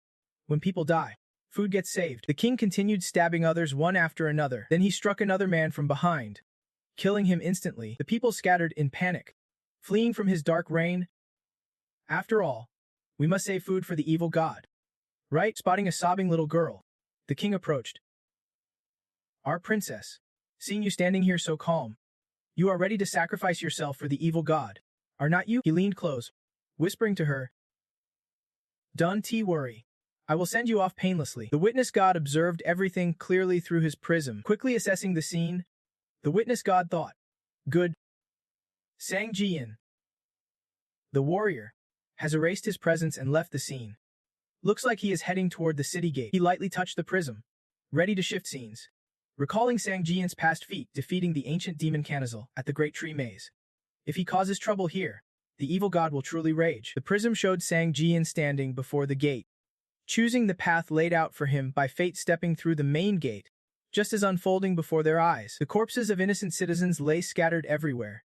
[SPEAKER 1] When people die, food gets saved. The king continued stabbing others one after another. Then he struck another man from behind, killing him instantly. The people scattered in panic, fleeing from his dark reign. "After all, we must save food for the evil god, right?" Spotting a sobbing little girl, the king approached. "Our princess, seeing you standing here so calm, You are ready to sacrifice yourself for the evil god, are not you? He leaned close, whispering to her. Don't worry. I will send you off painlessly. The witness god observed everything clearly through his prism, quickly assessing the scene. The witness god thought, good. Sang Jian, the warrior, has erased his presence and left the scene. Looks like he is heading toward the city gate. He lightly touched the prism, ready to shift scenes, recalling Sang Jian's past feat defeating the ancient demon Canazel at the Great Tree Maze. If he causes trouble here, the evil god will truly rage. The prism showed Sang Jian standing before the gate, choosing the path laid out for him by fate, stepping through the main gate. Just as unfolding before their eyes, the corpses of innocent citizens lay scattered everywhere,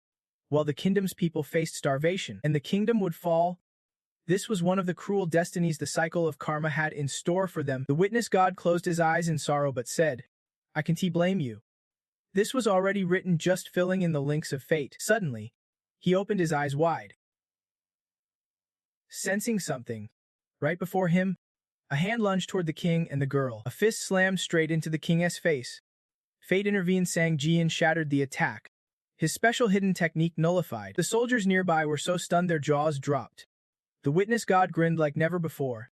[SPEAKER 1] while the kingdom's people faced starvation, and the kingdom would fall. This was one of the cruel destinies the cycle of karma had in store for them. The witness god closed his eyes in sorrow but said, I can't blame you. This was already written, just filling in the links of fate. Suddenly, he opened his eyes wide, sensing something. Right before him, a hand lunged toward the king and the girl. A fist slammed straight into the king's face. Fate intervened. Sang Jian shattered the attack, his special hidden technique nullified. The soldiers nearby were so stunned their jaws dropped. The witness god grinned like never before.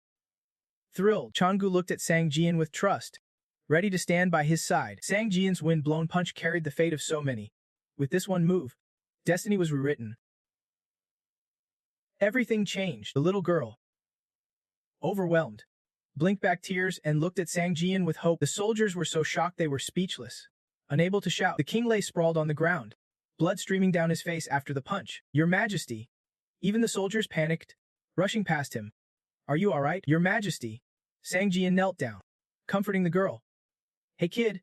[SPEAKER 1] Thrilled, Changgu looked at Sang Jian with trust, ready to stand by his side. Sang Jian's wind-blown punch carried the fate of so many. With this one move, destiny was rewritten. Everything changed. The little girl, overwhelmed, blinked back tears and looked at Sang Jian with hope. The soldiers were so shocked they were speechless, unable to shout. The king lay sprawled on the ground, blood streaming down his face after the punch. Your Majesty. Even the soldiers panicked, rushing past him. Are you all right? Your Majesty. Sang Jian knelt down, comforting the girl. Hey kid,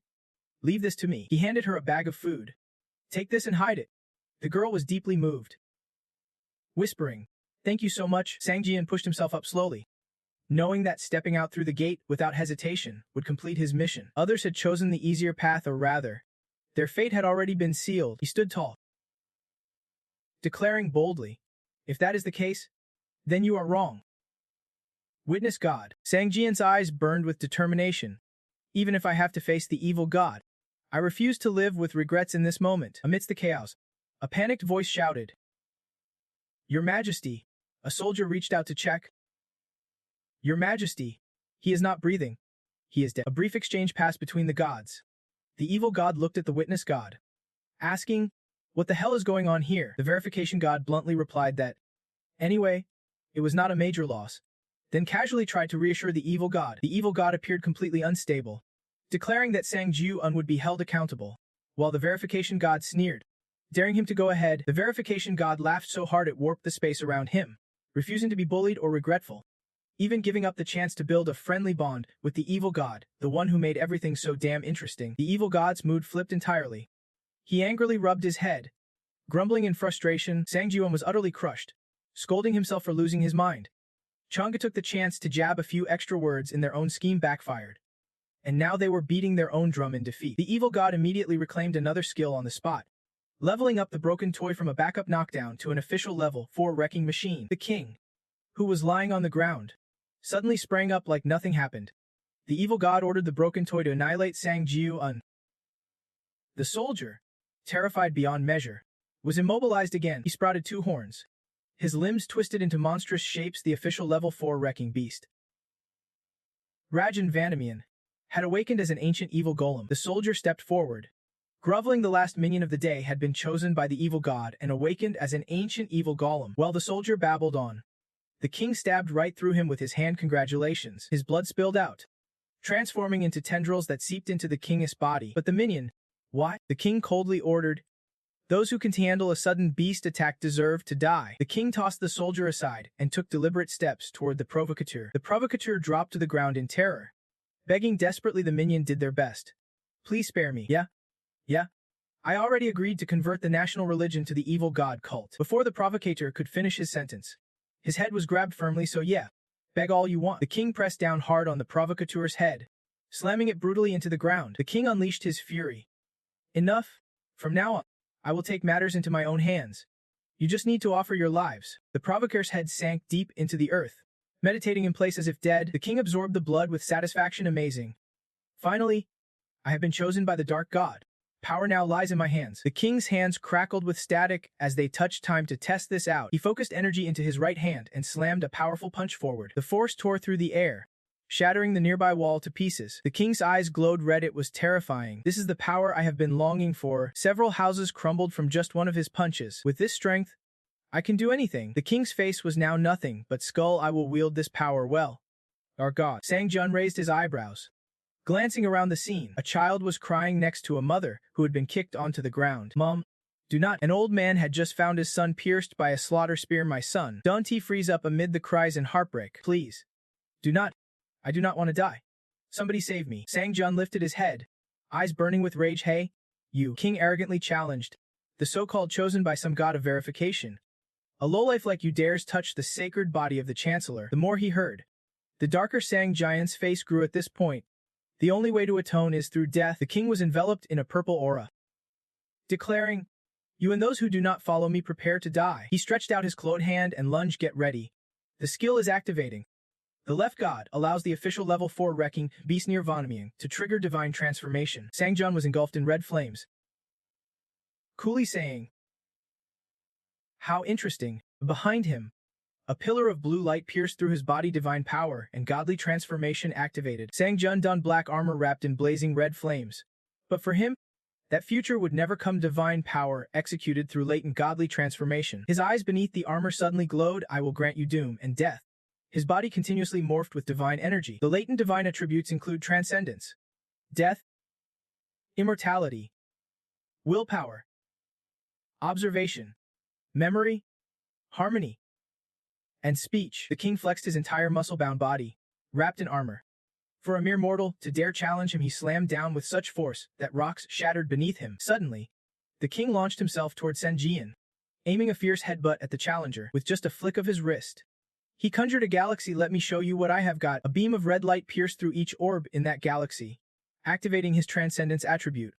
[SPEAKER 1] leave this to me. He handed her a bag of food. Take this and hide it. The girl was deeply moved. Whispering, thank you so much, Sang Jian pushed himself up slowly, knowing that stepping out through the gate without hesitation would complete his mission. Others had chosen the easier path, or rather, their fate had already been sealed. He stood tall, declaring boldly, if that is the case, then you are wrong. Witness God. Sang Jian's eyes burned with determination. Even if I have to face the evil god, I refuse to live with regrets in this moment. Amidst the chaos, a panicked voice shouted, Your Majesty. A soldier reached out to check. Your Majesty. He is not breathing. He is dead. A brief exchange passed between the gods. The evil god looked at the witness god, asking, what the hell is going on here? The verification god bluntly replied that, anyway, it was not a major loss. Then casually tried to reassure the evil god. The evil god appeared completely unstable, declaring that Sang Jian would be held accountable, while the verification god sneered, daring him to go ahead. The verification god laughed so hard it warped the space around him, refusing to be bullied or regretful, even giving up the chance to build a friendly bond with the evil god, the one who made everything so damn interesting. The evil god's mood flipped entirely. He angrily rubbed his head, grumbling in frustration. Sang Jian was utterly crushed, scolding himself for losing his mind. Chang'e took the chance to jab a few extra words in their own scheme backfired, and now they were beating their own drum in defeat. The evil god immediately reclaimed another skill on the spot, leveling up the broken toy from a backup knockdown to an official level 4 wrecking machine. The king, who was lying on the ground, suddenly sprang up like nothing happened. The evil god ordered the broken toy to annihilate Sang Jian. The soldier, terrified beyond measure, was immobilized again. He sprouted 2 horns, his limbs twisted into monstrous shapes. The official level 4 wrecking beast, Rajan Vanamian, had awakened as an ancient evil golem. The soldier stepped forward, groveling. The last minion of the day had been chosen by the evil god and awakened as an ancient evil golem. While the soldier babbled on, the king stabbed right through him with his hand. Congratulations. His blood spilled out, transforming into tendrils that seeped into the king's body. But the minion, why? The king coldly ordered, those who can handle a sudden beast attack deserve to die. The king tossed the soldier aside and took deliberate steps toward the provocateur. The provocateur dropped to the ground in terror, begging desperately. The minion did their best. Please spare me. Yeah. I already agreed to convert the national religion to the evil god cult. Before the provocateur could finish his sentence, his head was grabbed firmly. So yeah, beg all you want. The king pressed down hard on the provocateur's head, slamming it brutally into the ground. The king unleashed his fury. Enough. From now on, I will take matters into my own hands. You just need to offer your lives. The provocateur's head sank deep into the earth, meditating in place as if dead. The king absorbed the blood with satisfaction. Amazing. Finally, I have been chosen by the dark god. Power now lies in my hands. The king's hands crackled with static as they touched time to test this out. He focused energy into his right hand and slammed a powerful punch forward. The force tore through the air, shattering the nearby wall to pieces. The king's eyes glowed red. It was terrifying. This is the power I have been longing for. Several houses crumbled from just one of his punches. With this strength, I can do anything. The king's face was now nothing but skull. I will wield this power well. Our god. Sang Jun raised his eyebrows. Glancing around the scene, a child was crying next to a mother who had been kicked onto the ground. Mom, do not. An old man had just found his son pierced by a slaughter spear. My son. Dante frees up amid the cries and heartbreak. Please. Do not. I do not want to die. Somebody save me. Sang Jun lifted his head, eyes burning with rage. Hey, you. King arrogantly challenged, the so-called chosen by some god of verification. A lowlife like you dares touch the sacred body of the chancellor. The more he heard, the darker Sang Giant's face grew at this point. The only way to atone is through death. The king was enveloped in a purple aura, declaring, you and those who do not follow me prepare to die. He stretched out his clawed hand and lunged. Get ready. The skill is activating. The left god allows the official level 4 wrecking beast near Vonaming to trigger divine transformation. Sang Jun was engulfed in red flames, coolly saying, how interesting. Behind him, a pillar of blue light pierced through his body. Divine power and godly transformation activated. Sang Jun donned black armor wrapped in blazing red flames. But for him, that future would never come. Divine power executed through latent godly transformation. His eyes beneath the armor suddenly glowed. I will grant you doom and death. His body continuously morphed with divine energy. The latent divine attributes include transcendence, death, immortality, willpower, observation, memory, harmony, and speech. The king flexed his entire muscle-bound body, wrapped in armor. For a mere mortal to dare challenge him, he slammed down with such force that rocks shattered beneath him. Suddenly, the king launched himself toward Sen Jian, aiming a fierce headbutt at the challenger. With just a flick of his wrist, he conjured a galaxy. Let me show you what I have got. A beam of red light pierced through each orb in that galaxy, activating his transcendence attribute.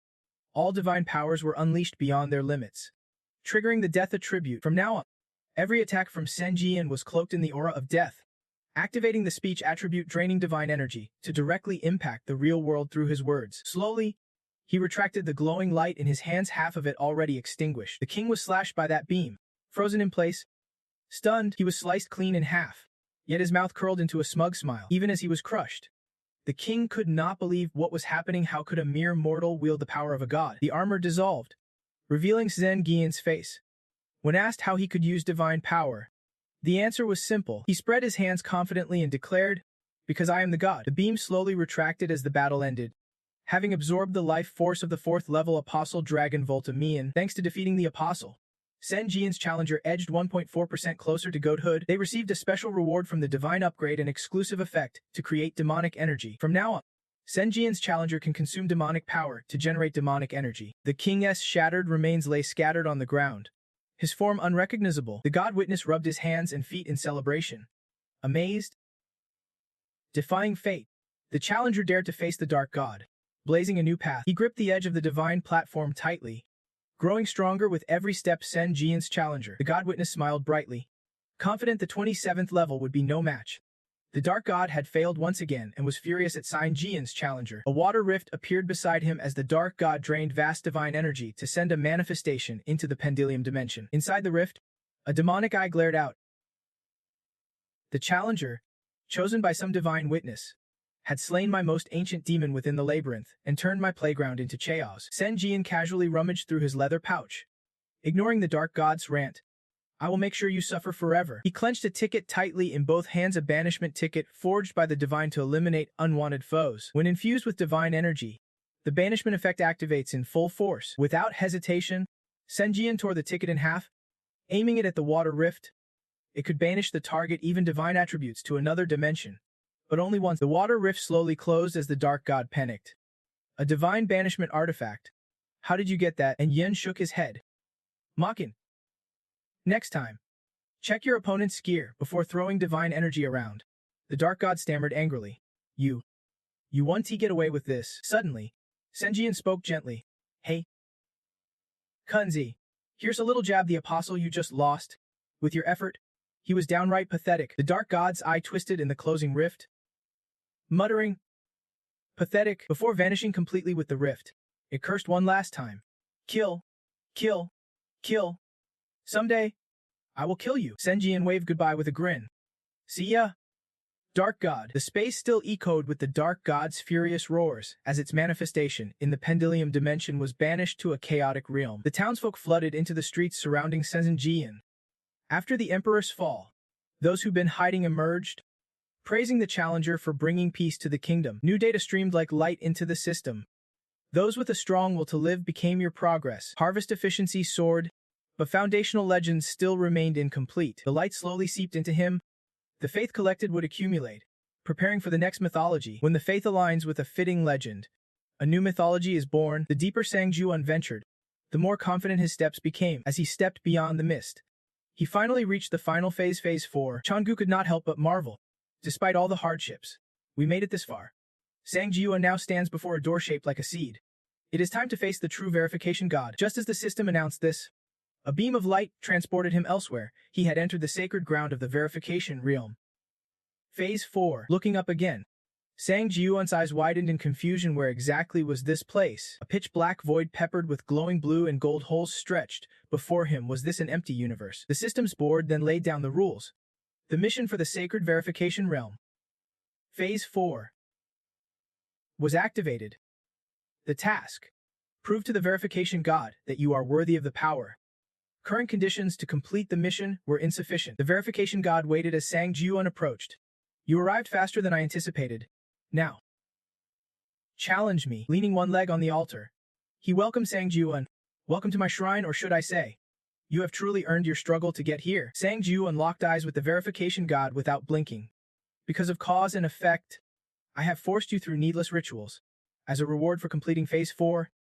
[SPEAKER 1] All divine powers were unleashed beyond their limits, triggering the death attribute. From now on, every attack from Sen Jian was cloaked in the aura of death, activating the speech attribute, draining divine energy to directly impact the real world through his words. Slowly, he retracted the glowing light in his hands, half of it already extinguished. The king was slashed by that beam, frozen in place. Stunned, he was sliced clean in half, yet his mouth curled into a smug smile, even as he was crushed. The king could not believe what was happening. How could a mere mortal wield the power of a god? The armor dissolved, revealing Sen Jian's face. When asked how he could use divine power, the answer was simple. He spread his hands confidently and declared, because I am the god. The beam slowly retracted as the battle ended, having absorbed the life force of the 4th level apostle dragon Voltamian. Thanks to defeating the apostle, Sen Jian's challenger edged 1.4% closer to godhood. They received a special reward from the divine upgrade, an exclusive effect to create demonic energy. From now on, Sen Jian's challenger can consume demonic power to generate demonic energy. The king's shattered remains lay scattered on the ground, his form unrecognizable. The god witness rubbed his hands and feet in celebration. Amazed, defying fate, the challenger dared to face the dark god, blazing a new path. He gripped the edge of the divine platform tightly, growing stronger with every step. Sen Jian's challenger, the god witness, smiled brightly, confident the 27th level would be no match. The dark god had failed once again and was furious at Sen Jian's challenger. A water rift appeared beside him as the dark god drained vast divine energy to send a manifestation into the pendulum dimension. Inside the rift, a demonic eye glared out. The challenger, chosen by some divine witness, had slain my most ancient demon within the labyrinth and turned my playground into chaos. Sen Jian casually rummaged through his leather pouch, ignoring the dark god's rant. I will make sure you suffer forever. He clenched a ticket tightly in both hands, a banishment ticket forged by the divine to eliminate unwanted foes. When infused with divine energy, the banishment effect activates in full force. Without hesitation, Sen Jian tore the ticket in half, aiming it at the water rift. It could banish the target, even divine attributes, to another dimension, but only once. The water rift slowly closed as the dark god panicked. A divine banishment artifact. How did you get that? And Yen shook his head, mocking. Next time, check your opponent's gear before throwing divine energy around. The dark god stammered angrily. You want to get away with this? Suddenly, Sen Jian spoke gently. Hey, Kunzi, here's a little jab. The apostle you just lost. With your effort, he was downright pathetic. The dark god's eye twisted in the closing rift, muttering, pathetic, before vanishing completely with the rift. It cursed one last time. Kill. Kill. Kill. Someday, I will kill you. Senjian waved goodbye with a grin. See ya. Dark God. The space still echoed with the Dark God's furious roars, as its manifestation in the Pendulum dimension was banished to a chaotic realm. The townsfolk flooded into the streets surrounding Senjian. After the Emperor's fall, those who'd been hiding emerged, praising the challenger for bringing peace to the kingdom. New data streamed like light into the system. Those with a strong will to live became your progress. Harvest efficiency soared, but foundational legends still remained incomplete. The light slowly seeped into him. The faith collected would accumulate, preparing for the next mythology. When the faith aligns with a fitting legend, a new mythology is born. The deeper Sangjuan ventured, the more confident his steps became. As he stepped beyond the mist, he finally reached the final phase, Phase 4. Changu could not help but marvel. Despite all the hardships, we made it this far. Sangjuan now stands before a door shaped like a seed. It is time to face the true verification god. Just as the system announced this, a beam of light transported him elsewhere. He had entered the sacred ground of the verification realm. Phase 4. Looking up again, Sangjuan's eyes widened in confusion. Where exactly was this place? A pitch-black void peppered with glowing blue and gold holes stretched before him. Was this an empty universe? The system's board then laid down the rules. The mission for the sacred verification realm. Phase 4 was activated. The task: prove to the verification god that you are worthy of the power. Current conditions to complete the mission were insufficient. The verification god waited as Sangjuan approached. You arrived faster than I anticipated. Now, challenge me. Leaning one leg on the altar, he welcomed Sangjuan. Welcome to my shrine, or should I say, you have truly earned your struggle to get here. Sangjuan locked eyes with the verification god without blinking. Because of cause and effect, I have forced you through needless rituals. As a reward for completing Phase 4,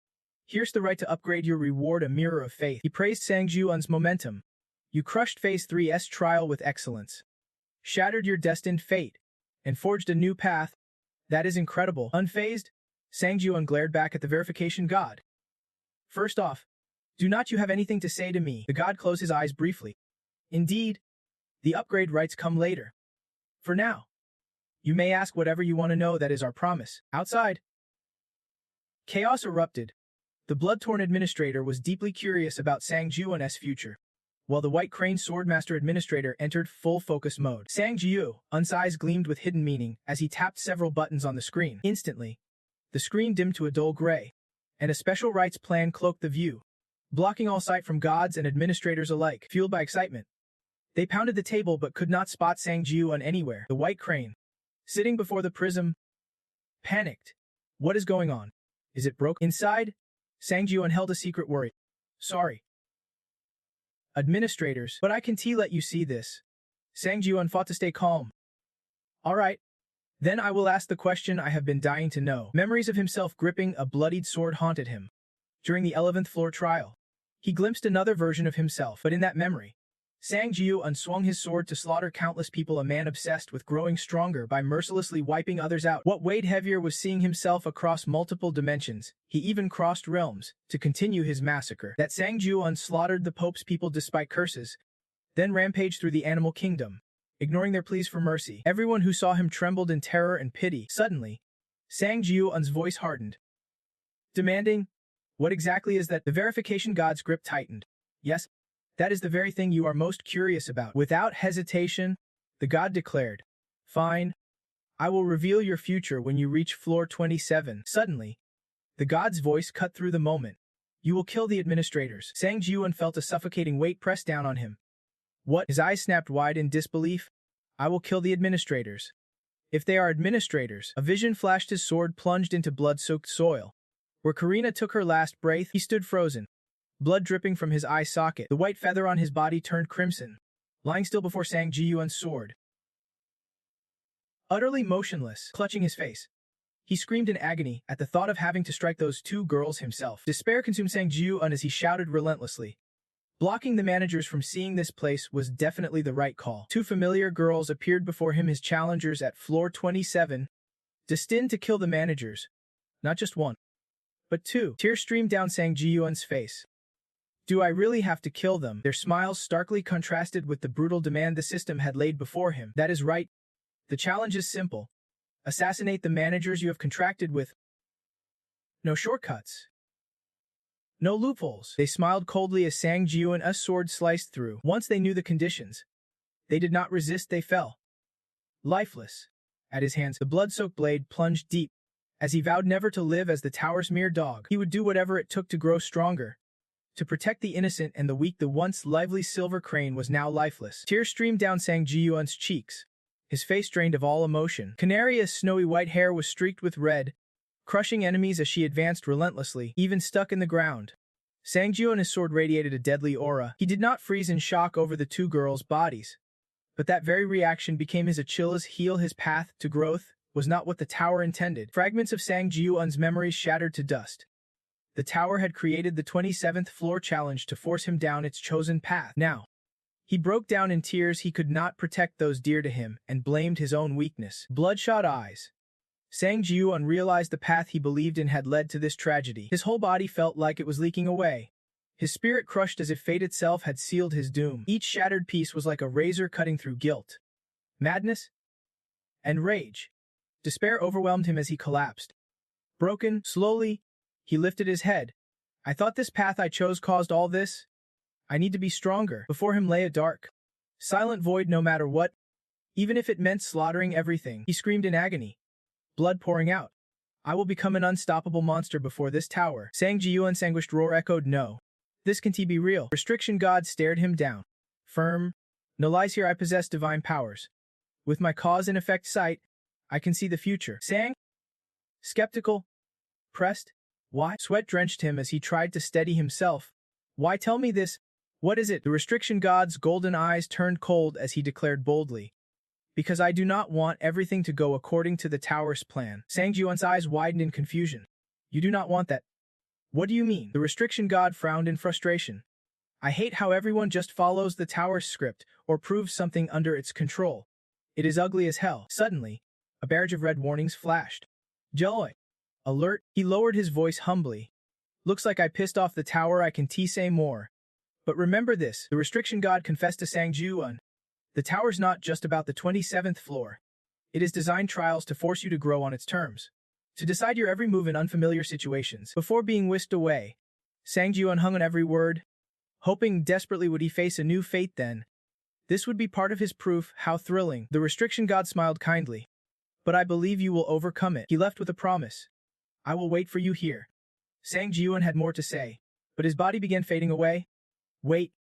[SPEAKER 1] here's the right to upgrade your reward, a mirror of faith. He praised Sangjuan's momentum. You crushed Phase 3's trial with excellence, shattered your destined fate, and forged a new path. That is incredible. Unfazed, Sangjuan glared back at the verification god. First off, do not you have anything to say to me? The god closed his eyes briefly. Indeed, the upgrade rights come later. For now, you may ask whatever you want to know. That is our promise. Outside, chaos erupted. The blood-torn administrator was deeply curious about Sangjuan's future, while the White Crane Swordmaster administrator entered full focus mode. Sangjuan's eyes gleamed with hidden meaning as he tapped several buttons on the screen. Instantly, the screen dimmed to a dull gray, and a special rights plan cloaked the view, blocking all sight from gods and administrators alike. Fueled by excitement, they pounded the table but could not spot Sangjuan anywhere. The White Crane, sitting before the prism, panicked. What is going on? Is it broke? Inside, Sangjuan held a secret worry. Sorry, administrators, but I can let you see this. Sangjuan fought to stay calm. Alright, then I will ask the question I have been dying to know. Memories of himself gripping a bloodied sword haunted him. During the 11th floor trial, he glimpsed another version of himself, but in that memory, Sangjuan swung his sword to slaughter countless people, a man obsessed with growing stronger by mercilessly wiping others out. What weighed heavier was seeing himself across multiple dimensions. He even crossed realms to continue his massacre. That Sangjuan slaughtered the Pope's people despite curses, then rampaged through the animal kingdom, ignoring their pleas for mercy. Everyone who saw him trembled in terror and pity. Suddenly, Sangjuan's voice hardened, demanding, what exactly is that? The verification god's grip tightened. Yes, that is the very thing you are most curious about. Without hesitation, the god declared, fine, I will reveal your future when you reach floor 27. Suddenly, the god's voice cut through the moment. You will kill the administrators. Sangjuan felt a suffocating weight press down on him. What? His eyes snapped wide in disbelief. I will kill the administrators. If they are administrators, a vision flashed. His sword plunged into blood-soaked soil. Where Karina took her last breath, he stood frozen, blood dripping from his eye socket. The white feather on his body turned crimson, lying still before Sangjuan's sword. Utterly motionless, clutching his face, he screamed in agony at the thought of having to strike those two girls himself. Despair consumed Sangjuan as he shouted relentlessly. Blocking the managers from seeing this place was definitely the right call. Two familiar girls appeared before him, his challengers at floor 27, destined to kill the managers. Not just one, but two. Tears streamed down Sangjuan's face. Do I really have to kill them? Their smiles starkly contrasted with the brutal demand the system had laid before him. That is right. The challenge is simple. Assassinate the managers you have contracted with. No shortcuts. No loopholes. They smiled coldly as Sang Jiuan's sword sliced through. Once they knew the conditions, they did not resist, they fell. Lifeless. At his hands, the blood-soaked blade plunged deep. As he vowed never to live as the tower's mere dog, he would do whatever it took to grow stronger. To protect the innocent and the weak, the once lively silver crane was now lifeless. Tears streamed down Sang Jiuan's cheeks. His face drained of all emotion. Canaria's snowy white hair was streaked with red, crushing enemies as she advanced relentlessly, even stuck in the ground. Sang Jiuan's sword radiated a deadly aura. He did not freeze in shock over the two girls' bodies, but that very reaction became his Achilles heel. His path to growth was not what the tower intended. Fragments of Sang Jiuan's memories shattered to dust. The tower had created the 27th floor challenge to force him down its chosen path. Now, he broke down in tears. He could not protect those dear to him and blamed his own weakness. Bloodshot eyes. Sang Jiuan realized the path he believed in had led to this tragedy. His whole body felt like it was leaking away. His spirit crushed as if fate itself had sealed his doom. Each shattered piece was like a razor cutting through guilt, madness, and rage. Despair overwhelmed him as he collapsed. Broken, slowly, he lifted his head. I thought this path I chose caused all this. I need to be stronger. Before him lay a dark, silent void. No matter what, even if it meant slaughtering everything, he screamed in agony, blood pouring out. I will become an unstoppable monster before this tower. Sang Jiuan's anguished roar echoed, no. This can't be real. Restriction God stared him down. Firm. No lies here. I possess divine powers. With my cause and effect sight, I can see the future. Sang? Skeptical? Pressed? Why? Sweat drenched him as he tried to steady himself. Why tell me this? What is it? The restriction god's golden eyes turned cold as he declared boldly. Because I do not want everything to go according to the tower's plan. Sang Jiuan's eyes widened in confusion. You do not want that? What do you mean? The restriction god frowned in frustration. I hate how everyone just follows the tower's script or proves something under its control. It is ugly as hell. Suddenly, a barrage of red warnings flashed. Joy. Alert. He lowered his voice humbly. Looks like I pissed off the tower. I can say more. But remember this, the restriction god confessed to Sang Jiuan. The tower's not just about the 27th floor. It is designed trials to force you to grow on its terms. To decide your every move in unfamiliar situations. Before being whisked away, Sang Jiuan hung on every word, hoping desperately would he face a new fate then. This would be part of his proof. How thrilling. The restriction god smiled kindly. But I believe you will overcome it. He left with a promise. I will wait for you here. Sang Jiuan had more to say, but his body began fading away. Wait.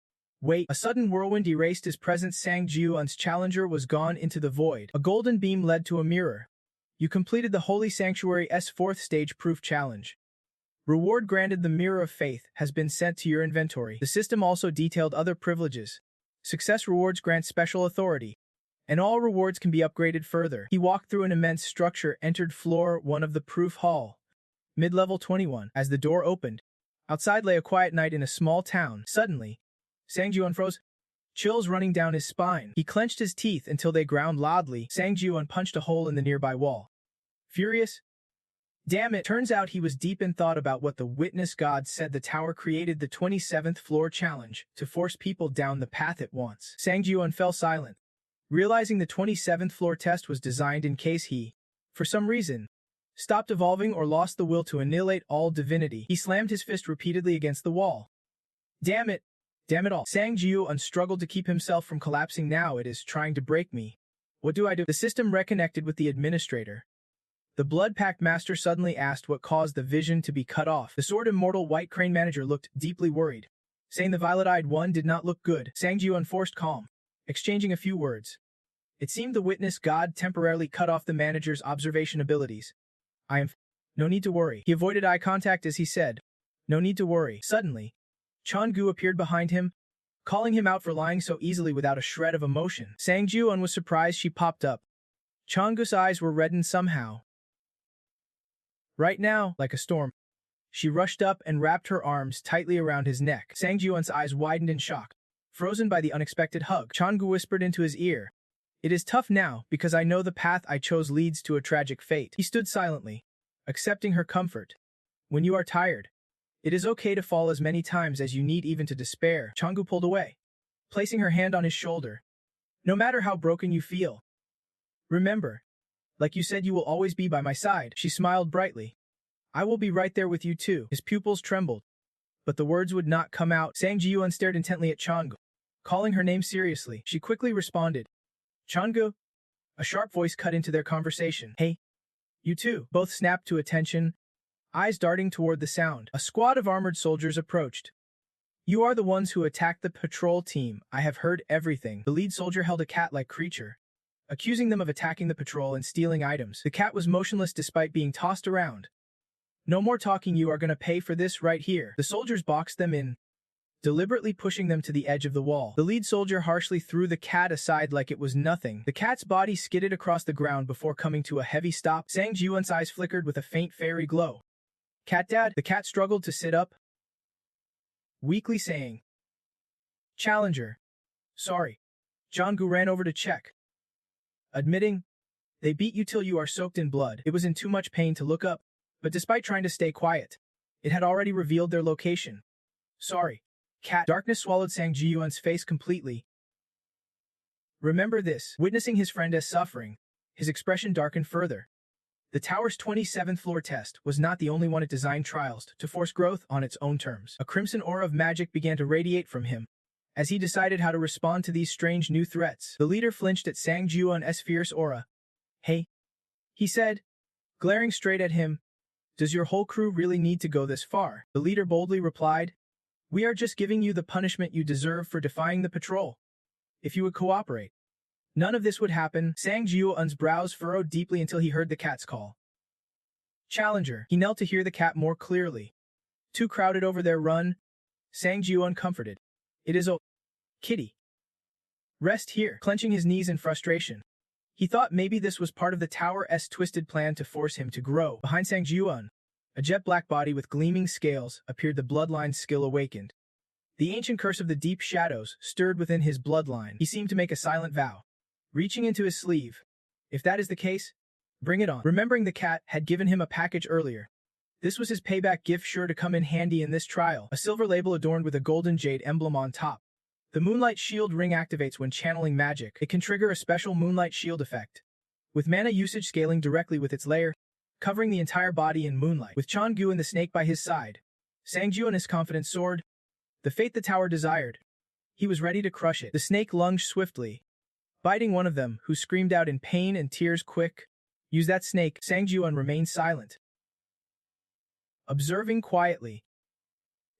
[SPEAKER 1] A sudden whirlwind erased his presence. Sang Jiuan's challenger was gone into the void. A golden beam led to a mirror. You completed the Holy Sanctuary's 4th stage proof challenge. Reward granted. The Mirror of Faith has been sent to your inventory. The system also detailed other privileges. Success rewards grant special authority, and all rewards can be upgraded further. He walked through an immense structure, entered floor 1 of the proof hall. Mid-level 21. As the door opened, outside lay a quiet night in a small town. Suddenly, Sang Jiuan froze, chills running down his spine. He clenched his teeth until they ground loudly. Sang Jiuan punched a hole in the nearby wall. Furious? Damn it, turns out he was deep in thought about what the witness god said. The tower created the 27th floor challenge to force people down the path at once. Sang Jiuan fell silent, realizing the 27th floor test was designed in case he, for some reason, stopped evolving or lost the will to annihilate all divinity. He slammed his fist repeatedly against the wall. Damn it all. Sang Jiuan struggled to keep himself from collapsing. Now it is trying to break me. What do I do? The system reconnected with the administrator. The Blood Pact Master suddenly asked what caused the vision to be cut off. The Sword Immortal White Crane manager looked deeply worried, saying the violet-eyed one did not look good. Sang Jiuan forced calm, exchanging a few words. It seemed the witness god temporarily cut off the manager's observation abilities. No need to worry. He avoided eye contact as he said, no need to worry. Suddenly, Changgu appeared behind him, calling him out for lying so easily without a shred of emotion. Sang Jiuan was surprised she popped up. Changgu's eyes were reddened somehow. Right now, like a storm, she rushed up and wrapped her arms tightly around his neck. Sang Jiuan's eyes widened in shock, frozen by the unexpected hug. Changgu whispered into his ear, it is tough now because I know the path I chose leads to a tragic fate. He stood silently, accepting her comfort. When you are tired, it is okay to fall as many times as you need, even to despair. Changgu pulled away, placing her hand on his shoulder. No matter how broken you feel, remember, like you said, you will always be by my side. She smiled brightly. I will be right there with you too. His pupils trembled, but the words would not come out. Sang Ji-yuan stared intently at Changgu, calling her name seriously. She quickly responded, Changgu. A sharp voice cut into their conversation. Hey, you two. Both snapped to attention, eyes darting toward the sound. A squad of armored soldiers approached. You are the ones who attacked the patrol team. I have heard everything. The lead soldier held a cat-like creature, accusing them of attacking the patrol and stealing items. The cat was motionless despite being tossed around. No more talking, you are gonna pay for this right here. The soldiers boxed them in, deliberately pushing them to the edge of the wall. The lead soldier harshly threw the cat aside like it was nothing. The cat's body skidded across the ground before coming to a heavy stop. Sang Ji-yuan's eyes flickered with a faint fairy glow. Cat Dad? The cat struggled to sit up, weakly saying, Challenger. Sorry. Jonggu ran over to check, admitting, they beat you till you are soaked in blood. It was in too much pain to look up, but despite trying to stay quiet, it had already revealed their location. Sorry. Cat. Darkness swallowed Sang Ji-yuan's face completely. Remember this. Witnessing his friend as suffering, his expression darkened further. The tower's 27th floor test was not the only one it designed trials to force growth on its own terms. A crimson aura of magic began to radiate from him as he decided how to respond to these strange new threats. The leader flinched at Sang Ji-yuan's fierce aura. Hey, he said, glaring straight at him. Does your whole crew really need to go this far? The leader boldly replied, we are just giving you the punishment you deserve for defying the patrol. If you would cooperate, none of this would happen. Sang Ji-yuan's brows furrowed deeply until he heard the cat's call. Challenger. He knelt to hear the cat more clearly. Too crowded over their run. Sang Ji-yuan comforted. It is kitty. Rest here. Clenching his knees in frustration, he thought maybe this was part of the tower's twisted plan to force him to grow. Behind Sang Ji-yuan, a jet-black body with gleaming scales, appeared. The bloodline skill awakened. The ancient curse of the deep shadows stirred within his bloodline. He seemed to make a silent vow, reaching into his sleeve. If that is the case, bring it on. Remembering the cat had given him a package earlier, this was his payback gift, sure to come in handy in this trial. A silver label adorned with a golden jade emblem on top. The Moonlight Shield ring activates when channeling magic. It can trigger a special Moonlight Shield effect, with mana usage scaling directly with its layer, covering the entire body in moonlight. With Changgu and the snake by his side, Sang Ji-yuan's confidence soared. The fate the tower desired. He was ready to crush it. The snake lunged swiftly, biting one of them, who screamed out in pain and tears. Quick. Use that snake. Sang Ji-yuan remained silent, observing quietly,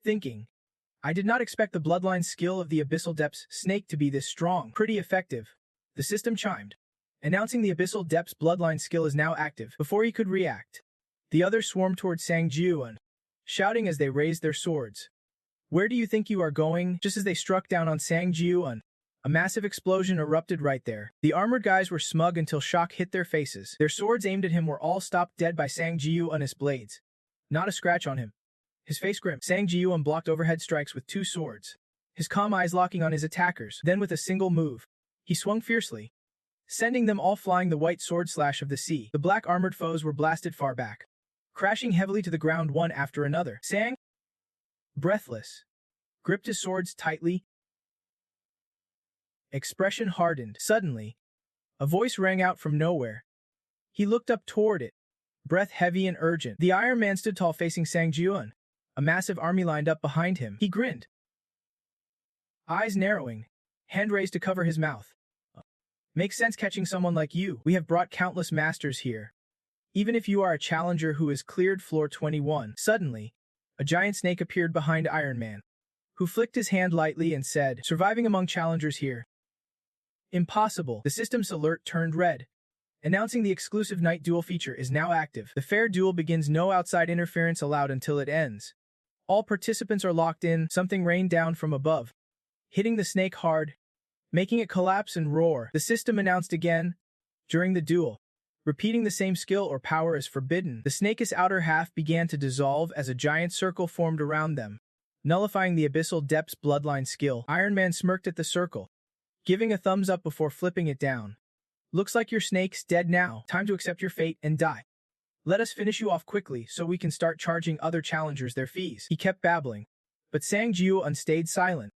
[SPEAKER 1] thinking, I did not expect the bloodline skill of the Abyssal Depths snake to be this strong. Pretty effective. The system chimed, announcing the Abyssal Depths bloodline skill is now active. Before he could react, the others swarmed towards Sang Ji-yuan, shouting as they raised their swords. Where do you think you are going? Just as they struck down on Sang Ji-yuan, a massive explosion erupted right there. The armored guys were smug until shock hit their faces. Their swords aimed at him were all stopped dead by Sang Ji-yuan's blades. Not a scratch on him. His face grim. Sang Ji-yuan blocked overhead strikes with two swords, his calm eyes locking on his attackers. Then with a single move, he swung fiercely, sending them all flying. The white sword slash of the sea. The black armored foes were blasted far back, crashing heavily to the ground one after another. Sang, breathless, gripped his swords tightly, expression hardened. Suddenly, a voice rang out from nowhere. He looked up toward it, breath heavy and urgent. The Iron Man stood tall facing Sang Ji-yuan, a massive army lined up behind him. He grinned, eyes narrowing, hand raised to cover his mouth. Makes sense catching someone like you. We have brought countless masters here, even if you are a challenger who has cleared floor 21. Suddenly, a giant snake appeared behind Iron Man, who flicked his hand lightly and said, surviving among challengers here? Impossible. The system's alert turned red, announcing the exclusive night duel feature is now active. The fair duel begins. No outside interference allowed until it ends. All participants are locked in. Something rained down from above, hitting the snake hard, making it collapse and roar. The system announced again, during the duel, repeating the same skill or power is forbidden. The snake's outer half began to dissolve as a giant circle formed around them, nullifying the Abyssal Depths bloodline skill. Iron Man smirked at the circle, giving a thumbs up before flipping it down. Looks like your snake's dead now. Time to accept your fate and die. Let us finish you off quickly so we can start charging other challengers their fees. He kept babbling, but Sang Ji-yuan stayed silent,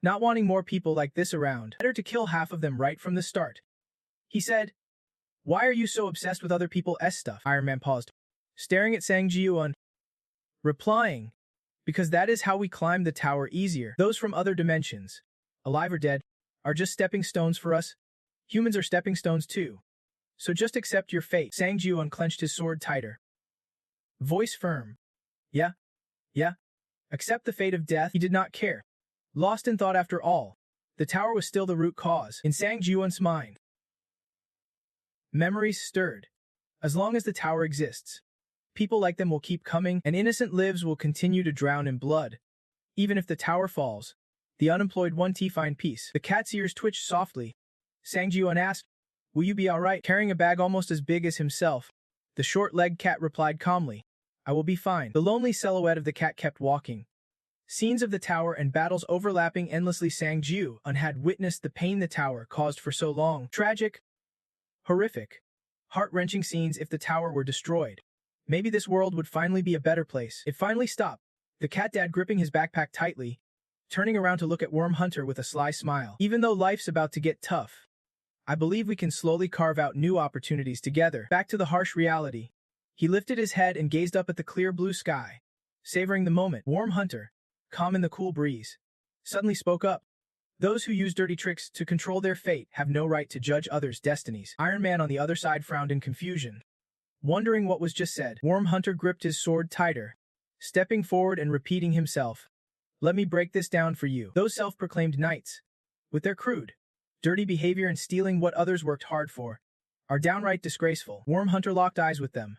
[SPEAKER 1] not wanting more people like this around. Better to kill half of them right from the start. He said, why are you so obsessed with other people's stuff? Iron Man paused, staring at Sang Ji-yuan, replying, Because that is how we climb the tower easier. Those from other dimensions, alive or dead, are just stepping stones for us. Humans are stepping stones too. So just accept your fate. Sangju unclenched his sword tighter. Voice firm. Yeah. Accept the fate of death. He did not care. Lost in thought after all. The tower was still the root cause in Sangju's mind. Memories stirred. As long as the tower exists, people like them will keep coming, and innocent lives will continue to drown in blood. Even if the tower falls, the unemployed one find peace. The cat's ears twitched softly. Sangju asked, "Will you be all right?" Carrying a bag almost as big as himself, the short-legged cat replied calmly, "I will be fine." The lonely silhouette of the cat kept walking. Scenes of the tower and battles overlapping endlessly. Sangju had witnessed the pain the tower caused for so long. Tragic, horrific, heart-wrenching scenes. If the tower were destroyed, maybe this world would finally be a better place. It finally stopped. The cat dad gripping his backpack tightly, turning around to look at Worm Hunter with a sly smile. Even though life's about to get tough, I believe we can slowly carve out new opportunities together. Back to the harsh reality. He lifted his head and gazed up at the clear blue sky, savoring the moment. Worm Hunter, calm in the cool breeze, suddenly spoke up. Those who use dirty tricks to control their fate have no right to judge others' destinies. Iron Man on the other side frowned in confusion. Wondering what was just said, Worm Hunter gripped his sword tighter, stepping forward and repeating himself. "Let me break this down for you." Those self-proclaimed knights, with their crude, dirty behavior and stealing what others worked hard for, are downright disgraceful. Worm Hunter locked eyes with them.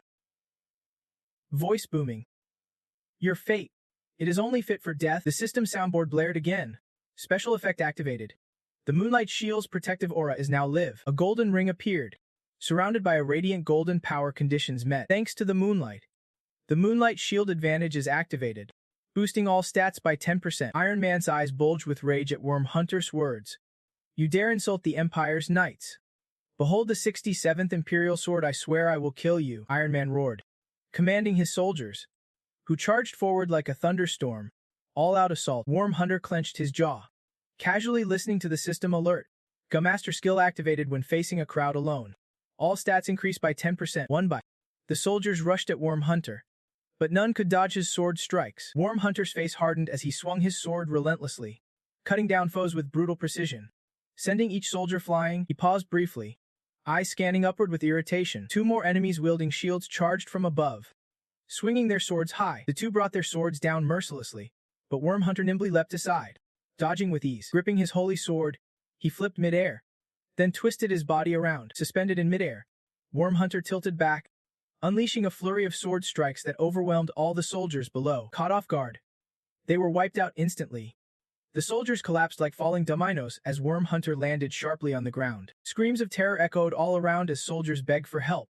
[SPEAKER 1] Voice booming. "Your fate. It is only fit for death." The system soundboard blared again. Special effect activated. The Moonlight Shield's protective aura is now live. A golden ring appeared, surrounded by a radiant golden power. Conditions met. Thanks to the moonlight, the Moonlight Shield advantage is activated, boosting all stats by 10%. Iron Man's eyes bulged with rage at Worm Hunter's words. "You dare insult the Empire's knights? Behold the 67th Imperial Sword. I swear I will kill you," Iron Man roared, commanding his soldiers, who charged forward like a thunderstorm. All-out assault. Worm Hunter clenched his jaw, casually listening to the system alert. Gummaster skill activated when facing a crowd alone. All stats increased by 10%. One by. The soldiers rushed at Worm Hunter, but none could dodge his sword strikes. Worm Hunter's face hardened as he swung his sword relentlessly, cutting down foes with brutal precision. Sending each soldier flying, he paused briefly, eyes scanning upward with irritation. Two more enemies wielding shields charged from above, swinging their swords high. The two brought their swords down mercilessly, but Worm Hunter nimbly leapt aside, dodging with ease. Gripping his holy sword, he flipped mid-air, then twisted his body around. Suspended in mid-air, Worm Hunter tilted back, unleashing a flurry of sword strikes that overwhelmed all the soldiers below. Caught off guard, they were wiped out instantly. The soldiers collapsed like falling dominoes as Worm Hunter landed sharply on the ground. Screams of terror echoed all around as soldiers begged for help.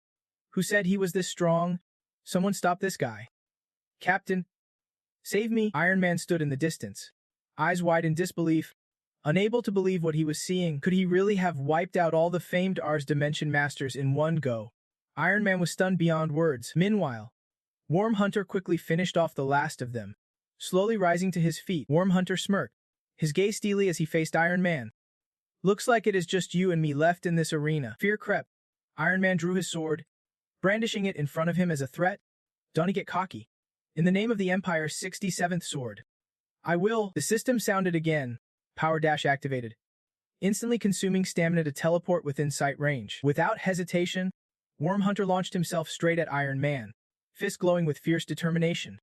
[SPEAKER 1] Who said he was this strong? Someone stop this guy. Captain, save me. Iron Man stood in the distance, eyes wide in disbelief, unable to believe what he was seeing. Could he really have wiped out all the famed Ars Dimension Masters in one go? Iron Man was stunned beyond words. Meanwhile, Worm Hunter quickly finished off the last of them. Slowly rising to his feet, Worm Hunter smirked, his gaze steely as he faced Iron Man. "Looks like it is just you and me left in this arena." Fear crept. Iron Man drew his sword, brandishing it in front of him as a threat. "Don't get cocky. In the name of the Empire's 67th sword, I will." The system sounded again. Power dash activated, instantly consuming stamina to teleport within sight range. Without hesitation, Worm Hunter launched himself straight at Iron Man, fist glowing with fierce determination.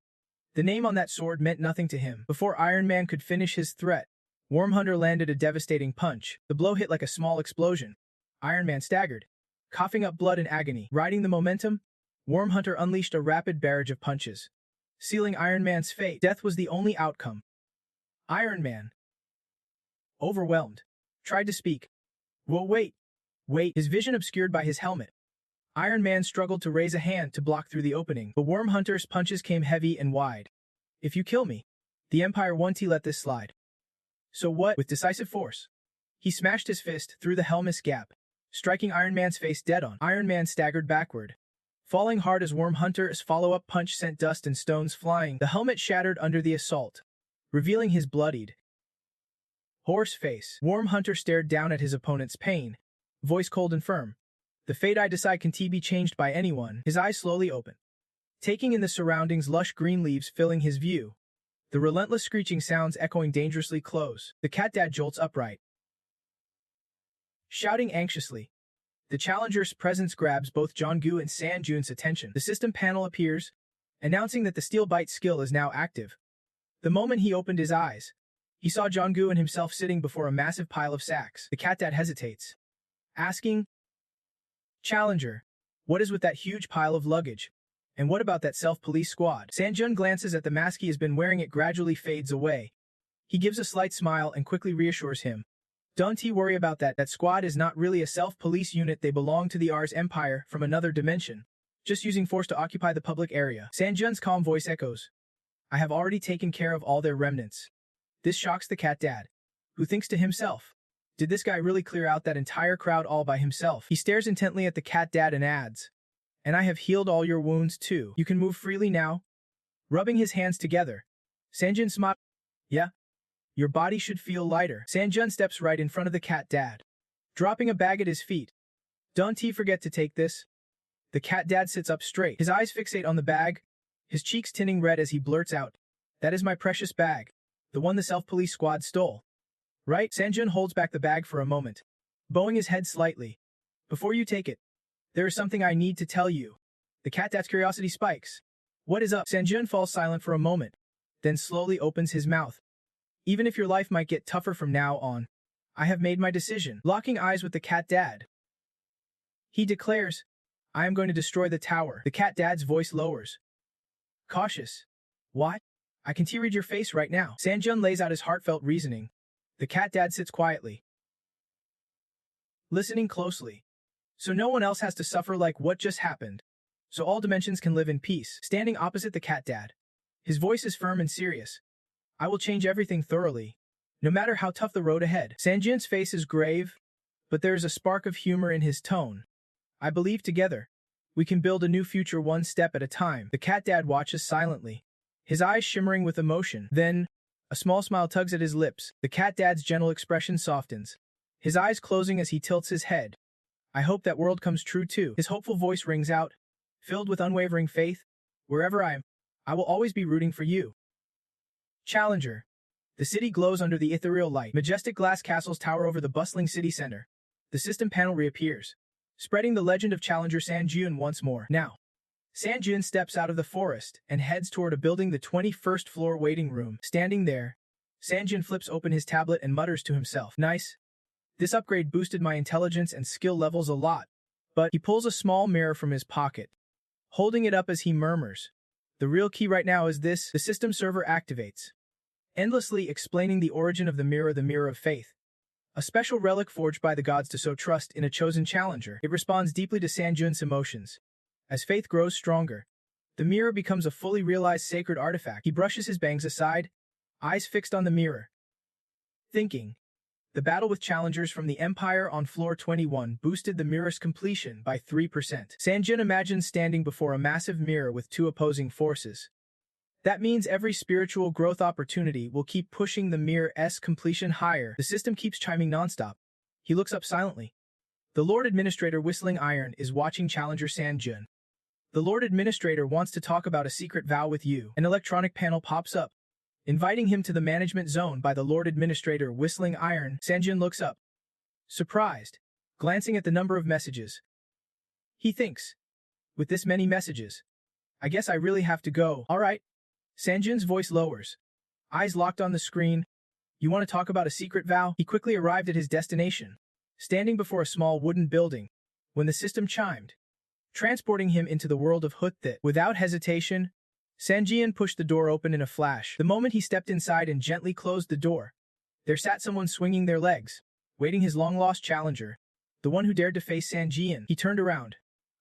[SPEAKER 1] The name on that sword meant nothing to him. Before Iron Man could finish his threat, Worm Hunter landed a devastating punch. The blow hit like a small explosion. Iron Man staggered, coughing up blood in agony. Riding the momentum, Worm Hunter unleashed a rapid barrage of punches, sealing Iron Man's fate. Death was the only outcome. Iron Man, overwhelmed, tried to speak. "Whoa, wait. His vision obscured by his helmet. Iron Man struggled to raise a hand to block through the opening, but Worm Hunter's punches came heavy and wide. "If you kill me, the Empire won't let this slide." "So what?" With decisive force, he smashed his fist through the helmet's gap, striking Iron Man's face dead on. Iron Man staggered backward, falling hard as Worm Hunter's follow-up punch sent dust and stones flying. The helmet shattered under the assault, revealing his bloodied, horse face. Worm Hunter stared down at his opponent's pain, voice cold and firm. "The fate I decide can't be changed by anyone." His eyes slowly opened, taking in the surroundings, lush green leaves filling his view. the relentless screeching sounds echoing dangerously close. The cat dad jolts upright, shouting anxiously. The challenger's presence grabs both Jonggu and Sanjun's attention. The system panel appears, announcing that the steel bite skill is now active. The moment he opened his eyes, he saw Jonggu and himself sitting before a massive pile of sacks. The cat dad hesitates, asking, "Challenger, what is with that huge pile of luggage? And what about that self-police squad?" Sanjun glances at the mask he has been wearing. It gradually fades away. He gives a slight smile and quickly reassures him. "Don't worry about that. That squad is not really a self-police unit. They belong to the Ars Empire from another dimension, just using force to occupy the public area." Sanjun's calm voice echoes, "I have already taken care of all their remnants." This shocks the cat dad, who thinks to himself, did this guy really clear out that entire crowd all by himself? He stares intently at the cat dad and adds, "And I have healed all your wounds too. You can move freely now." Rubbing his hands together, Sanjun smiles. "Yeah? Your body should feel lighter." Sanjun steps right in front of the cat dad, dropping a bag at his feet. "Don't forget to take this." The cat dad sits up straight. His eyes fixate on the bag, his cheeks tinning red as he blurts out, "That is my precious bag, the one the self-police squad stole." "Right?" Sanjun holds back the bag for a moment, bowing his head slightly. "Before you take it, there is something I need to tell you." The cat dad's curiosity spikes. "What is up?" Sanjun falls silent for a moment, then slowly opens his mouth. "Even if your life might get tougher from now on, I have made my decision." Locking eyes with the cat dad, he declares, "I am going to destroy the tower." The cat dad's voice lowers, cautious. "What? I can read your face right now." Sanjun lays out his heartfelt reasoning. The cat dad sits quietly, listening closely. So no one else has to suffer like what just happened. So all dimensions can live in peace. Standing opposite the cat dad, his voice is firm and serious. "I will change everything thoroughly, no matter how tough the road ahead." Sanjun's face is grave, but there is a spark of humor in his tone. "I believe together, we can build a new future one step at a time." The cat dad watches silently, his eyes shimmering with emotion. Then, a small smile tugs at his lips. The cat dad's gentle expression softens, his eyes closing as he tilts his head. "I hope that world comes true too." His hopeful voice rings out, filled with unwavering faith. "Wherever I am, I will always be rooting for you." Challenger. The city glows under the ethereal light. Majestic glass castles tower over the bustling city center. The system panel reappears, spreading the legend of Challenger Sanjun once more. Now, Sanjun steps out of the forest and heads toward a building, the 21st floor waiting room. Standing there, Sanjun flips open his tablet and mutters to himself, "Nice. This upgrade boosted my intelligence and skill levels a lot." But he pulls a small mirror from his pocket, holding it up as he murmurs, "The real key right now is this." The system server activates, endlessly explaining the origin of the mirror of faith. A special relic forged by the gods to sow trust in a chosen challenger. It responds deeply to Sanjun's emotions. As faith grows stronger, the mirror becomes a fully realized sacred artifact. He brushes his bangs aside, eyes fixed on the mirror, thinking. The battle with challengers from the Empire on floor 21 boosted the mirror's completion by 3%. Sanjun imagines standing before a massive mirror with two opposing forces. That means every spiritual growth opportunity will keep pushing the mirror's completion higher. The system keeps chiming nonstop. He looks up silently. The Lord Administrator Whistling Iron is watching Challenger Sanjun. The Lord Administrator wants to talk about a secret vow with you. An electronic panel pops up, inviting him to the management zone by the Lord Administrator Whistling Iron. Sanjun looks up, surprised, glancing at the number of messages. He thinks, with this many messages, I guess I really have to go. All right. Sanjun's voice lowers, eyes locked on the screen. You want to talk about a secret vow? He quickly arrived at his destination, standing before a small wooden building, when the system chimed, transporting him into the world of Hutthet. Without hesitation, Sanjun pushed the door open in a flash. The moment he stepped inside and gently closed the door, there sat someone swinging their legs, waiting his long-lost challenger, the one who dared to face Sanjun. He turned around,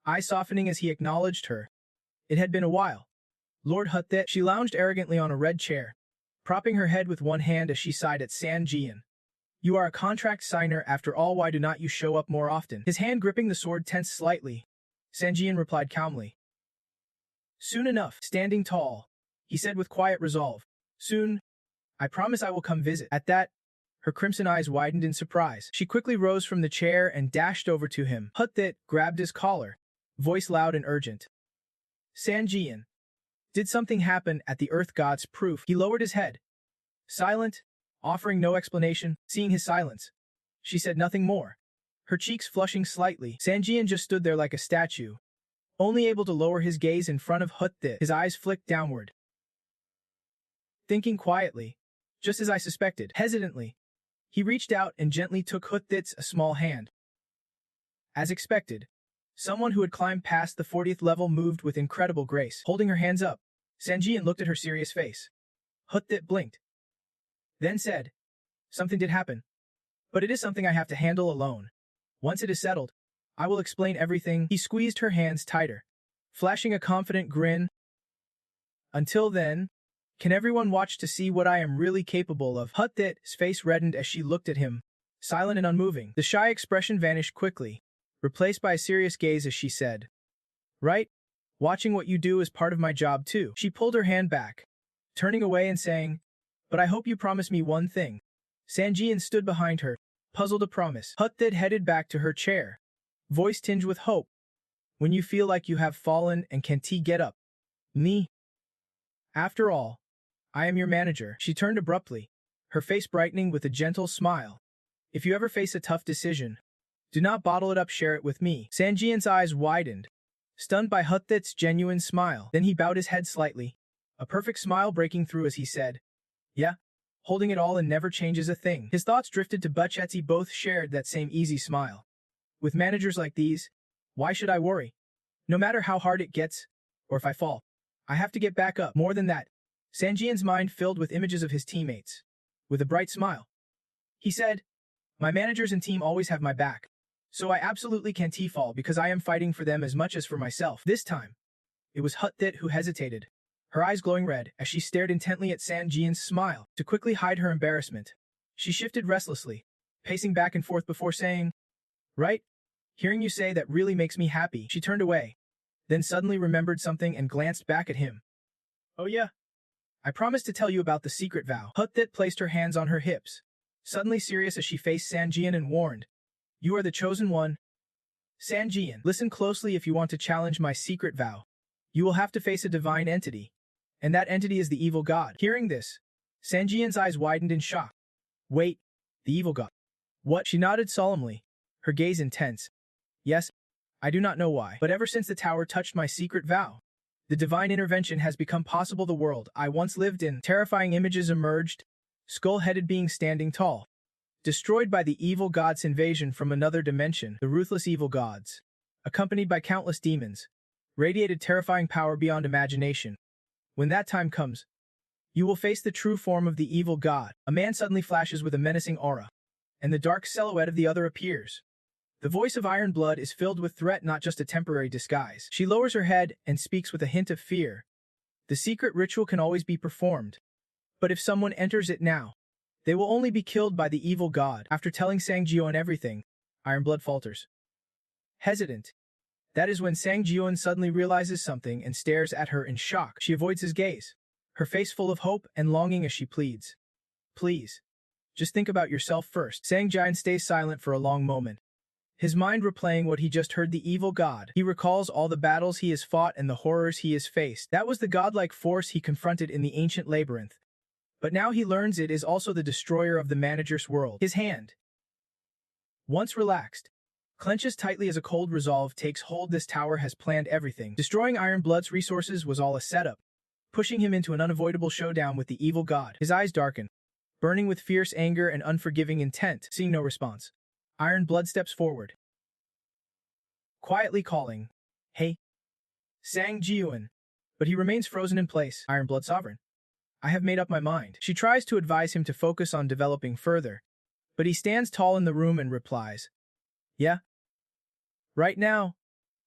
[SPEAKER 1] eyes softening as he acknowledged her. It had been a while. Lord Hutthet. She lounged arrogantly on a red chair, propping her head with one hand as she sighed at Sanjun. You are a contract signer after all. Why do not you show up more often? His hand gripping the sword tensed slightly. Sanjun replied calmly. Soon enough. Standing tall, he said with quiet resolve. Soon. I promise I will come visit. At that, her crimson eyes widened in surprise. She quickly rose from the chair and dashed over to him. Hutthet grabbed his collar, voice loud and urgent. Sanjun, Did something happen at the Earth God's proof? He lowered his head. Silent, offering no explanation, seeing his silence. She said nothing more. Her cheeks flushing slightly, Sanjian just stood there like a statue, only able to lower his gaze in front of Hutthit, his eyes flicked downward. Thinking quietly, just as I suspected, hesitantly, he reached out and gently took Hutthit's a small hand. As expected, someone who had climbed past the 40th level moved with incredible grace, holding her hands up. Sanjian looked at her serious face. Hutthit blinked. Then said, "Something did happen. But it is something I have to handle alone. Once it is settled, I will explain everything." He squeezed her hands tighter, flashing a confident grin. "Until then, can everyone watch to see what I am really capable of?" Hutthit's face reddened as she looked at him, silent and unmoving. The shy expression vanished quickly, replaced by a serious gaze as she said, "Right? Watching what you do is part of my job too." She pulled her hand back, turning away and saying, "But I hope you promise me one thing." Sanjian stood behind her, puzzled to promise. Hutthit headed back to her chair, voice tinged with hope. "When you feel like you have fallen and can't get up. Me. After all, I am your manager." She turned abruptly, her face brightening with a gentle smile. "If you ever face a tough decision, do not bottle it up, share it with me." Sanjian's eyes widened, stunned by Hutthit's genuine smile. Then he bowed his head slightly, a perfect smile breaking through as he said, "Yeah, holding it all and never changes a thing." His thoughts drifted to Butchetzi. Both shared that same easy smile. With managers like these, why should I worry? No matter how hard it gets, or if I fall, I have to get back up. More than that, Sanjian's mind filled with images of his teammates. With a bright smile, he said, "My managers and team always have my back, so I absolutely can't fall because I am fighting for them as much as for myself." This time, it was Hutthit who hesitated, her eyes glowing red as she stared intently at Sanjian's smile. To quickly hide her embarrassment, she shifted restlessly, pacing back and forth before saying, "Right? Hearing you say that really makes me happy." She turned away, then suddenly remembered something and glanced back at him. "Oh yeah. I promised to tell you about the secret vow." Hutthit placed her hands on her hips, suddenly serious as she faced Sanjian and warned, "You are the chosen one. Sanjian, listen closely. If you want to challenge my secret vow, you will have to face a divine entity, and that entity is the evil god." Hearing this, Sanjian's eyes widened in shock. "Wait, the evil god? What?" She nodded solemnly, her gaze intense. "Yes, I do not know why, but ever since the tower touched my secret vow, the divine intervention has become possible. The world I once lived in, terrifying images emerged, skull-headed beings standing tall, destroyed by the evil god's invasion from another dimension. The ruthless evil gods, accompanied by countless demons, radiated terrifying power beyond imagination. When that time comes, you will face the true form of the evil god." A man suddenly flashes with a menacing aura, and the dark silhouette of the other appears. The voice of Iron Blood is filled with threat, not just a temporary disguise. She lowers her head and speaks with a hint of fear. "The secret ritual can always be performed, but if someone enters it now, they will only be killed by the evil god." After telling Sang Jion everything, Iron Blood falters. Hesitant. That is when Sang Jion suddenly realizes something and stares at her in shock. She avoids his gaze, her face full of hope and longing as she pleads, "Please, just think about yourself first." Sang Jion stays silent for a long moment, his mind replaying what he just heard. The evil god. He recalls all the battles he has fought and the horrors he has faced. That was the godlike force he confronted in the ancient labyrinth. But now he learns it is also the destroyer of the manager's world. His hand, once relaxed, clenches tightly as a cold resolve takes hold. This tower has planned everything. Destroying Iron Blood's resources was all a setup, pushing him into an unavoidable showdown with the evil god. His eyes darken, burning with fierce anger and unforgiving intent. Seeing no response, Iron Blood steps forward, quietly calling, "Hey, Sang Jiun." But he remains frozen in place. "Iron Blood Sovereign, I have made up my mind." She tries to advise him to focus on developing further, but he stands tall in the room and replies, "Yeah. Right now,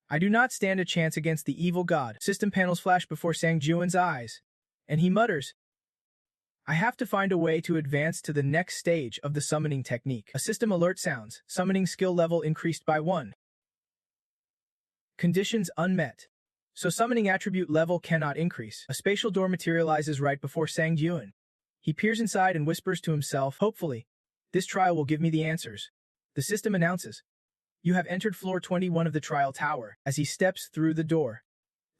[SPEAKER 1] I do not stand a chance against the evil god." System panels flash before Sang Jiun's eyes, and he mutters, "I have to find a way to advance to the next stage of the summoning technique." A system alert sounds. Summoning skill level increased by 1. Conditions unmet, so summoning attribute level cannot increase. A spatial door materializes right before Sang Jiun. He peers inside and whispers to himself, "Hopefully, this trial will give me the answers." The system announces, "You have entered floor 21 of the trial tower." As he steps through the door,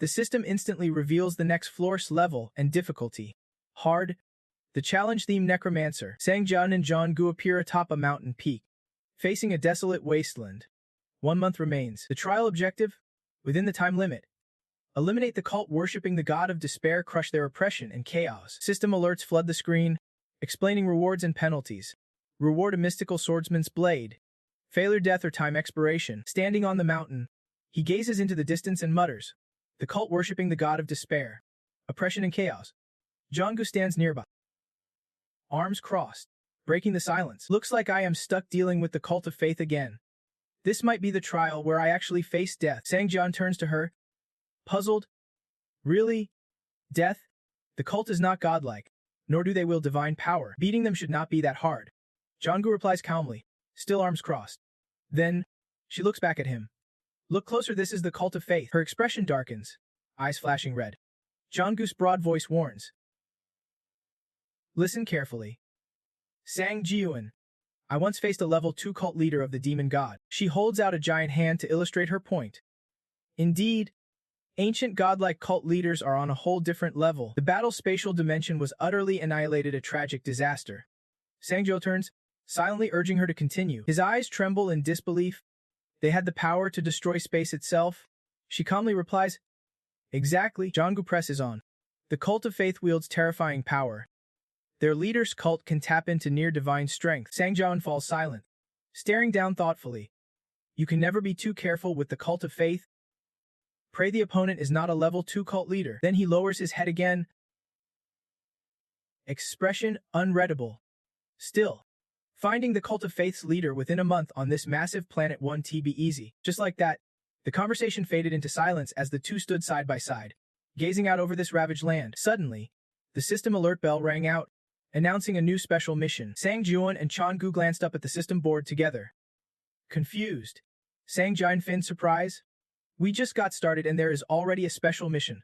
[SPEAKER 1] The system instantly reveals the next floor's level and difficulty. Hard. The challenge-themed necromancer, Sang-jun and Jong-gu appear atop a mountain peak, facing a desolate wasteland. 1 month remains. The trial objective? Within the time limit. Eliminate the cult worshipping the god of despair, crush their oppression and chaos. System alerts flood the screen, explaining rewards and penalties. Reward: a mystical swordsman's blade. Failure, death, or time expiration. Standing on the mountain, he gazes into the distance and mutters, the cult worshipping the god of despair. Oppression and chaos. Jong-gu stands nearby, arms crossed, breaking the silence. Looks like I am stuck dealing with the cult of faith again. This might be the trial where I actually face death. Sang-jun turns to her, puzzled. Really? Death? The cult is not godlike, nor do they wield divine power. Beating them should not be that hard. Jong-gu replies calmly, still arms crossed. Then, she looks back at him. Look closer, this is the cult of faith. Her expression darkens, eyes flashing red. Jong-gu's broad voice warns. Listen carefully. Sang-jiun. I once faced a level 2 cult leader of the demon god. She holds out a giant hand to illustrate her point. Indeed, ancient godlike cult leaders are on a whole different level. The battle's spatial dimension was utterly annihilated, a tragic disaster. Sang-jo turns, silently urging her to continue. His eyes tremble in disbelief. They had the power to destroy space itself. She calmly replies, exactly. Jong-gu presses on. The cult of faith wields terrifying power. Their leader's cult can tap into near-divine strength. Sang-jun falls silent, staring down thoughtfully. You can never be too careful with the cult of faith. Pray the opponent is not a level 2 cult leader. Then he lowers his head again. Expression unreadable. Still, finding the cult of faith's leader within a month on this massive planet won't be easy. Just like that, the conversation faded into silence as the two stood side by side, gazing out over this ravaged land. Suddenly, the system alert bell rang out, announcing a new special mission. Sang-jun and Jong-gu glanced up at the system board together. Confused. Sang-jun feigned surprise. We just got started and there is already a special mission.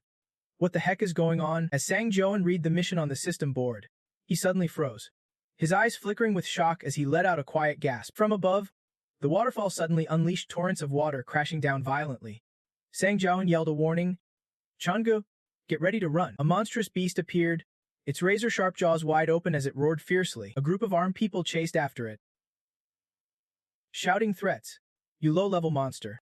[SPEAKER 1] What the heck is going on? As Sang-jun read the mission on the system board, he suddenly froze, his eyes flickering with shock as he let out a quiet gasp. From above, the waterfall suddenly unleashed torrents of water crashing down violently. Sang-jun yelled a warning. Jong-gu, get ready to run. A monstrous beast appeared, its razor-sharp jaws wide open as it roared fiercely. A group of armed people chased after it, shouting threats. You low-level monster.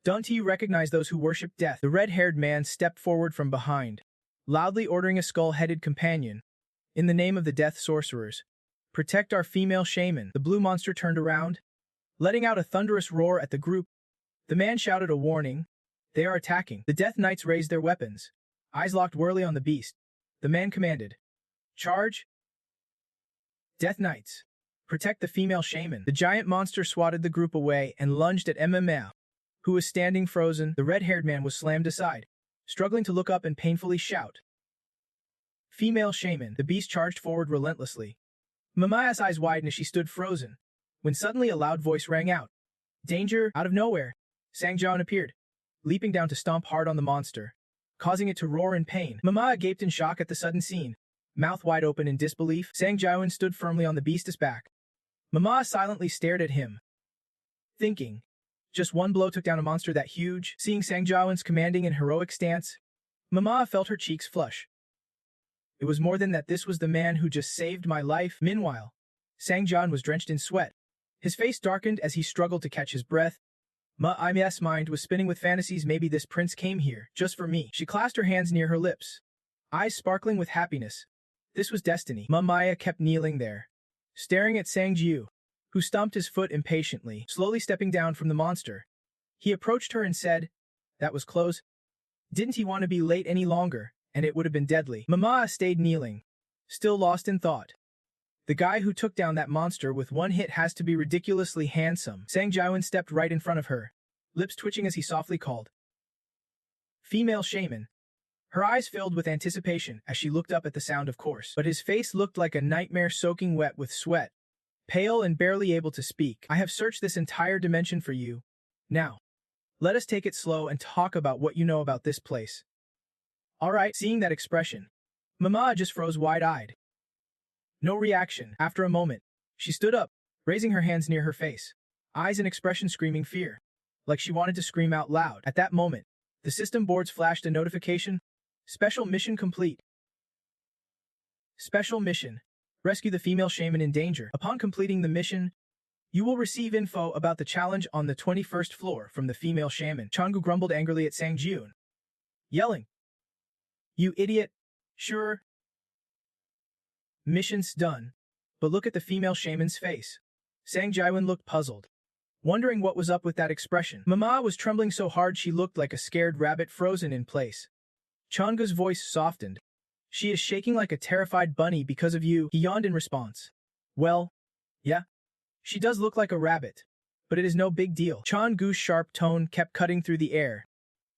[SPEAKER 1] Don't you recognize those who worship death? The red-haired man stepped forward from behind, loudly ordering a skull-headed companion. In the name of the death sorcerers, protect our female shaman. The blue monster turned around, letting out a thunderous roar at the group. The man shouted a warning. They are attacking. The Death Knights raised their weapons, eyes locked warily on the beast. The man commanded. Charge! Death Knights, protect the female shaman. The giant monster swatted the group away and lunged at MMA, who was standing frozen. The red-haired man was slammed aside, struggling to look up and painfully shout. Female shaman. The beast charged forward relentlessly. Mamaya's eyes widened as she stood frozen, when suddenly a loud voice rang out. Danger! Out of nowhere, Sang-jun appeared, leaping down to stomp hard on the monster, causing it to roar in pain. Mamaya gaped in shock at the sudden scene, mouth wide open in disbelief. Sang-jun stood firmly on the beast's back. Mamaya silently stared at him, thinking, just one blow took down a monster that huge. Seeing Sang-jun's commanding and heroic stance, Mamaya felt her cheeks flush. It was more than that, this was the man who just saved my life. Meanwhile, Sang-jun was drenched in sweat. His face darkened as he struggled to catch his breath. Mamaya's mind was spinning with fantasies. Maybe this prince came here just for me. She clasped her hands near her lips, eyes sparkling with happiness. This was destiny. Mamaya kept kneeling there, staring at Sang-jun, who stomped his foot impatiently, slowly stepping down from the monster. He approached her and said, that was close. Didn't he want to be late any longer, and it would have been deadly. Mamaya stayed kneeling, still lost in thought. The guy who took down that monster with one hit has to be ridiculously handsome. Sang-jun stepped right in front of her, lips twitching as he softly called. Female shaman. Her eyes filled with anticipation as she looked up at the sound, of course. But his face looked like a nightmare soaking wet with sweat. Pale and barely able to speak. I have searched this entire dimension for you. Now, let us take it slow and talk about what you know about this place. Alright. Seeing that expression, Mama just froze wide-eyed. No reaction. After a moment, she stood up, raising her hands near her face, eyes and expression screaming fear, like she wanted to scream out loud. At that moment, The system boards flashed a notification. Special mission complete. Special mission. Rescue the female shaman in danger. Upon completing the mission, you will receive info about the challenge on the 21st floor from the female shaman. Changu grumbled angrily at Sang Jun, yelling, "You idiot! Sure. Mission's done. But look at the female shaman's face." Sang Jiwen looked puzzled, wondering what was up with that expression. Mama was trembling so hard she looked like a scared rabbit frozen in place. Changu's voice softened. "She is shaking like a terrified bunny because of you," he yawned in response. "Well, yeah. She does look like a rabbit, but it is no big deal." Changu's sharp tone kept cutting through the air.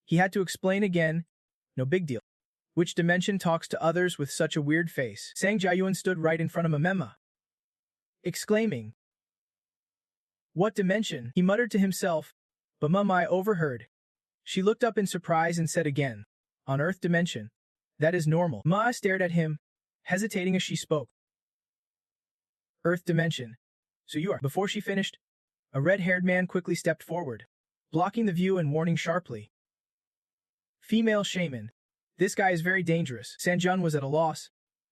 [SPEAKER 1] He had to explain again, "No big deal. Which dimension talks to others with such a weird face?" Sang Jiayuan stood right in front of Mamema, exclaiming, "What dimension?" He muttered to himself, but Mamai overheard. She looked up in surprise and said again, "On Earth dimension. That is normal." Ma stared at him, hesitating as she spoke. "Earth dimension. So you are." Before she finished, a red-haired man quickly stepped forward, blocking the view and warning sharply. "Female shaman. This guy is very dangerous." Sanjun was at a loss,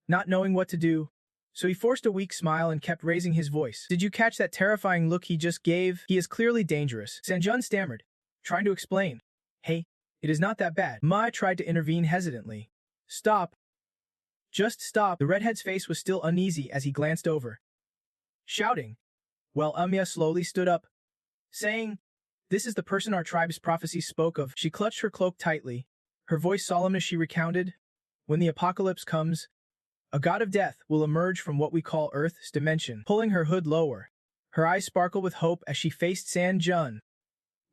[SPEAKER 1] not knowing what to do, so he forced a weak smile and kept raising his voice. "Did you catch that terrifying look he just gave? He is clearly dangerous." Sanjun stammered, trying to explain. "Hey, it is not that bad." Ma tried to intervene hesitantly. "Stop. Just stop." The redhead's face was still uneasy as he glanced over, shouting, while Amya slowly stood up, saying, "This is the person our tribe's prophecy spoke of." She clutched her cloak tightly, her voice solemn as she recounted, "When the apocalypse comes, a god of death will emerge from what we call Earth's dimension." Pulling her hood lower, her eyes sparkled with hope as she faced San Jun.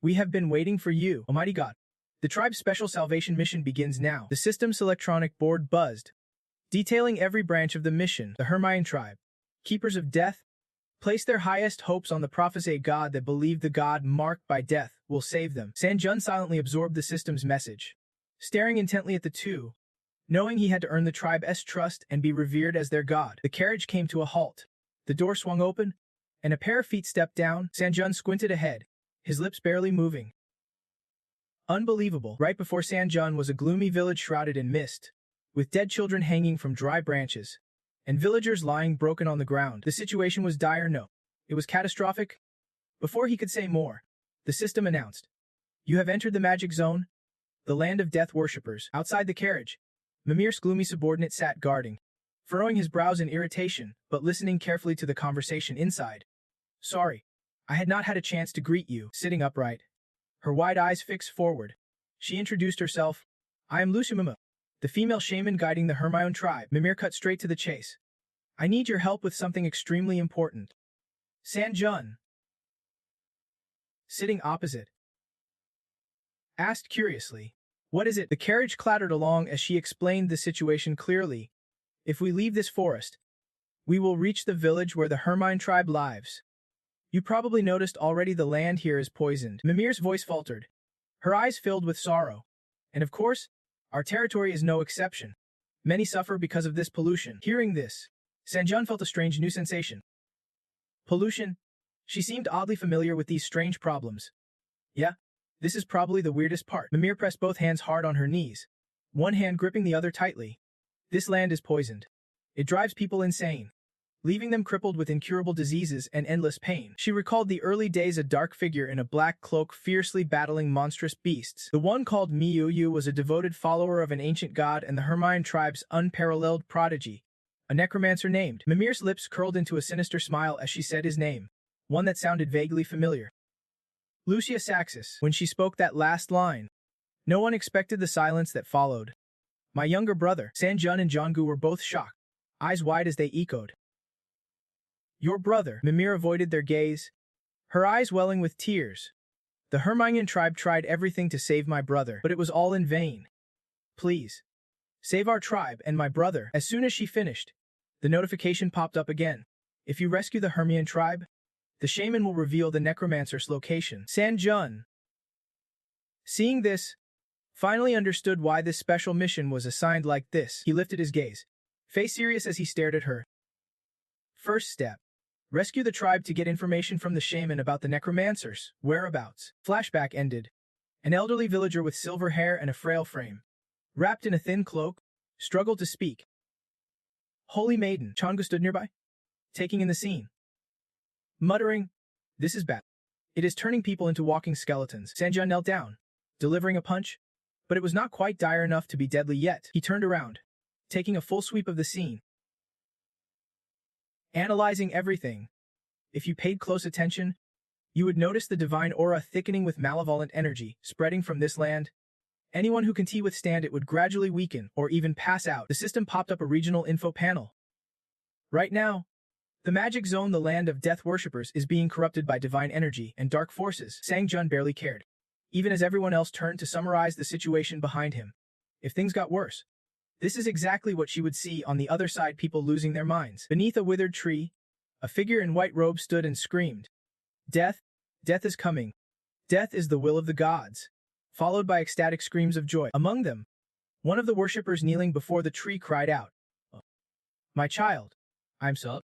[SPEAKER 1] "We have been waiting for you, Almighty God. The tribe's special salvation mission begins now." The system's electronic board buzzed, detailing every branch of the mission. The Hermione tribe, keepers of death, placed their highest hopes on the prophesy god that believed the god marked by death will save them. San Jun silently absorbed the system's message, staring intently at the two, knowing he had to earn the tribe's trust and be revered as their god. The carriage came to a halt. The door swung open, and a pair of feet stepped down. San Jun squinted ahead, his lips barely moving. Unbelievable. Right before San Jun was a gloomy village shrouded in mist, with dead children hanging from dry branches, and villagers lying broken on the ground. The situation was dire. No, it was catastrophic. Before he could say more, the system announced, "You have entered the magic zone, the land of death worshippers." Outside the carriage, Mimir's gloomy subordinate sat guarding, furrowing his brows in irritation, but listening carefully to the conversation inside. "Sorry, I had not had a chance to greet you." Sitting upright, her wide eyes fixed forward, she introduced herself. "I am Lucimima, the female shaman guiding the Hermione tribe." Mimir cut straight to the chase. "I need your help with something extremely important." San Jun, sitting opposite, asked curiously, "What is it?" The carriage clattered along as she explained the situation clearly. "If we leave this forest, we will reach the village where the Hermione tribe lives. You probably noticed already the land here is poisoned." Mimir's voice faltered, her eyes filled with sorrow. "And of course, our territory is no exception. Many suffer because of this pollution." Hearing this, Sanjun felt a strange new sensation. Pollution? She seemed oddly familiar with these strange problems. "Yeah, this is probably the weirdest part." Mimir pressed both hands hard on her knees, one hand gripping the other tightly. "This land is poisoned. It drives people insane, leaving them crippled with incurable diseases and endless pain." She recalled the early days, a dark figure in a black cloak fiercely battling monstrous beasts. The one called Miyu was a devoted follower of an ancient god and the Hermione tribe's unparalleled prodigy, a necromancer named. Mimir's lips curled into a sinister smile as she said his name, one that sounded vaguely familiar. Lucia Saxis. When she spoke that last line, no one expected the silence that followed. "My younger brother." Sanjun and Jonggu were both shocked, eyes wide as they echoed, "Your brother?" Mimir avoided their gaze, her eyes welling with tears. "The Hermione tribe tried everything to save my brother, but it was all in vain. Please, save our tribe and my brother." As soon as she finished, the notification popped up again. "If you rescue the Hermione tribe, the shaman will reveal the necromancer's location." San Jun, seeing this, finally understood why this special mission was assigned like this. He lifted his gaze, face serious as he stared at her. "First step. Rescue the tribe to get information from the shaman about the necromancer's whereabouts." Flashback ended, An elderly villager with silver hair and a frail frame, wrapped in a thin cloak, struggled to speak. Holy Maiden, Changu stood nearby, taking in the scene. Muttering, "This is bad. It is turning people into walking skeletons." Sanjun knelt down, delivering a punch, but it was not quite dire enough to be deadly yet. He turned around, taking a full sweep of the scene. Analyzing everything. If you paid close attention, you would notice the divine aura thickening with malevolent energy spreading from this land. Anyone who can withstand it would gradually weaken or even pass out. The system popped up a regional info panel. Right now, the magic zone, the land of death worshippers, is being corrupted by divine energy and dark forces. Sangjun barely cared, even as everyone else turned to summarize the situation behind him. If things got worse, this is exactly what she would see on the other side, people losing their minds. Beneath a withered tree, a figure in white robe stood and screamed, "Death! Death is coming! Death is the will of the gods!" Followed by ecstatic screams of joy. Among them, one of the worshippers kneeling before the tree cried out, "Oh, my child, I'm so.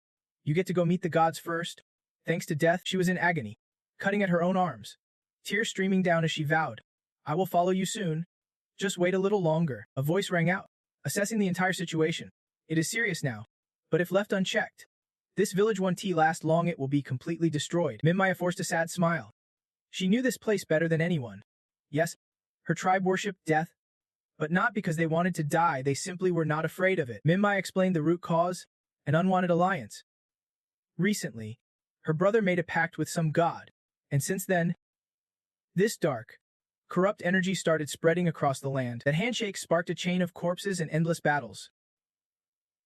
[SPEAKER 1] You get to go meet the gods first." Thanks to death, she was in agony, cutting at her own arms, tears streaming down as she vowed, "I will follow you soon. Just wait a little longer." A voice rang out, assessing the entire situation. "It is serious now, but if left unchecked, this village won't last long. It will be completely destroyed." Minmaya forced a sad smile. She knew this place better than anyone. Yes, her tribe worshipped death, but not because they wanted to die, they simply were not afraid of it. Minmaya explained the root cause: an unwanted alliance. Recently, her brother made a pact with some god, and since then, this dark, corrupt energy started spreading across the land. That handshake sparked a chain of corpses and endless battles.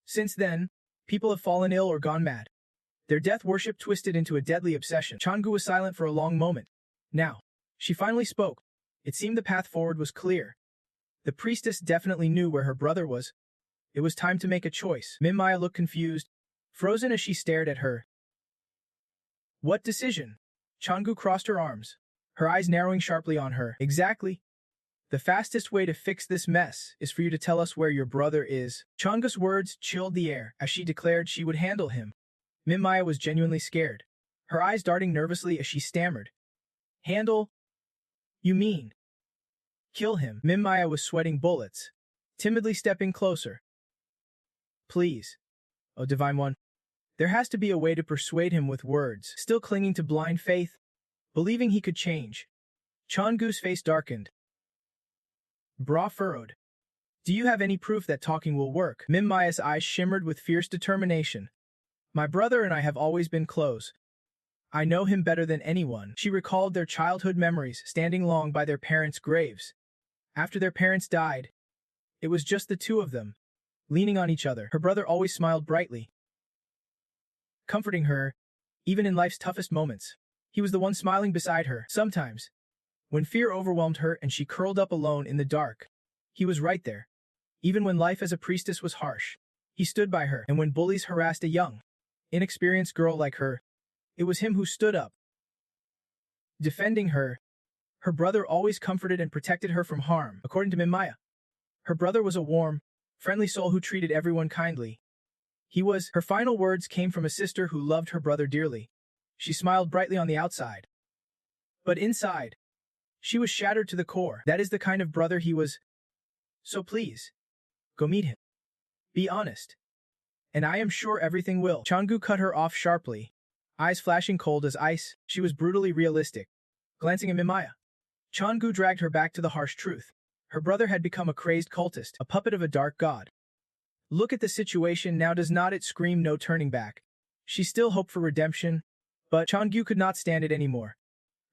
[SPEAKER 1] Since then, people have fallen ill or gone mad. Their death worship twisted into a deadly obsession. Changu was silent for a long moment. Now, she finally spoke. It seemed the path forward was clear. The priestess definitely knew where her brother was. It was time to make a choice. Minmaya looked confused, frozen as she stared at her. What decision? Changu crossed her arms, her eyes narrowing sharply on her. Exactly. The fastest way to fix this mess is for you to tell us where your brother is. Changu's words chilled the air as she declared she would handle him. Minmaya was genuinely scared, her eyes darting nervously as she stammered. Handle? You mean kill him? Minmaya was sweating bullets, timidly stepping closer. Please, oh divine one, there has to be a way to persuade him with words. Still clinging to blind faith, believing he could change, Changu's face darkened. Brow furrowed. Do you have any proof that talking will work? Minmaya's eyes shimmered with fierce determination. My brother and I have always been close. I know him better than anyone. She recalled their childhood memories, standing long by their parents' graves. After their parents died, it was just the two of them, leaning on each other. Her brother always smiled brightly, comforting her, even in life's toughest moments. He was the one smiling beside her. Sometimes, when fear overwhelmed her and she curled up alone in the dark, he was right there. Even when life as a priestess was harsh, he stood by her. And when bullies harassed a young, inexperienced girl like her, it was him who stood up, defending her. Her brother always comforted and protected her from harm. According to Minmaya, her brother was a warm, friendly soul who treated everyone kindly. Her final words came from a sister who loved her brother dearly. She smiled brightly on the outside, but inside, she was shattered to the core. That is the kind of brother he was. So please, go meet him. Be honest. And I am sure everything will. Changu cut her off sharply, eyes flashing cold as ice. She was brutally realistic. Glancing at Minmaya, Changu dragged her back to the harsh truth. Her brother had become a crazed cultist, a puppet of a dark god. Look at the situation now, does not it scream no turning back? She still hoped for redemption, but Changu could not stand it anymore.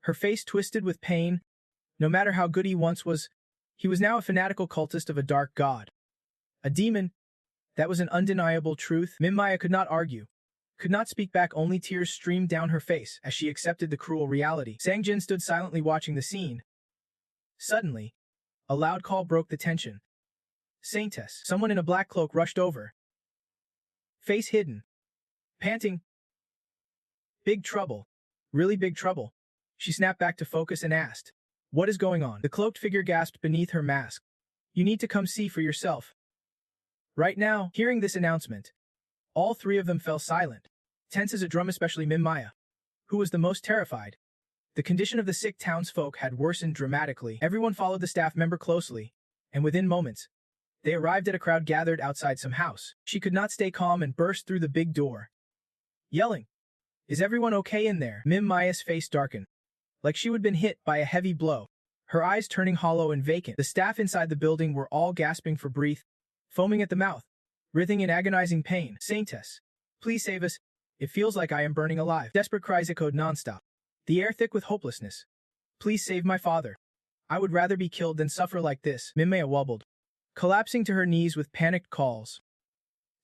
[SPEAKER 1] Her face twisted with pain. No matter how good he once was, he was now a fanatical cultist of a dark god. A demon. That was an undeniable truth. Minmaya could not argue, could not speak back, only tears streamed down her face as she accepted the cruel reality. Sangjin stood silently watching the scene. Suddenly, a loud call broke the tension. Saintess. Someone in a black cloak rushed over, face hidden, panting. Big trouble. Really big trouble. She snapped back to focus and asked, what is going on? The cloaked figure gasped beneath her mask. You need to come see for yourself. Right now, hearing this announcement, all three of them fell silent, tense as a drum, especially Minmaya, who was the most terrified. The condition of the sick townsfolk had worsened dramatically. Everyone followed the staff member closely, and within moments, they arrived at a crowd gathered outside some house. She could not stay calm and burst through the big door, yelling, "Is everyone okay in there?" Mim Maya's face darkened, like she had been hit by a heavy blow, her eyes turning hollow and vacant. The staff inside the building were all gasping for breath, foaming at the mouth, writhing in agonizing pain. "Saintess, please save us. It feels like I am burning alive." Desperate cries echoed nonstop, the air thick with hopelessness. "Please save my father. I would rather be killed than suffer like this." Mim Maya wobbled, collapsing to her knees with panicked calls.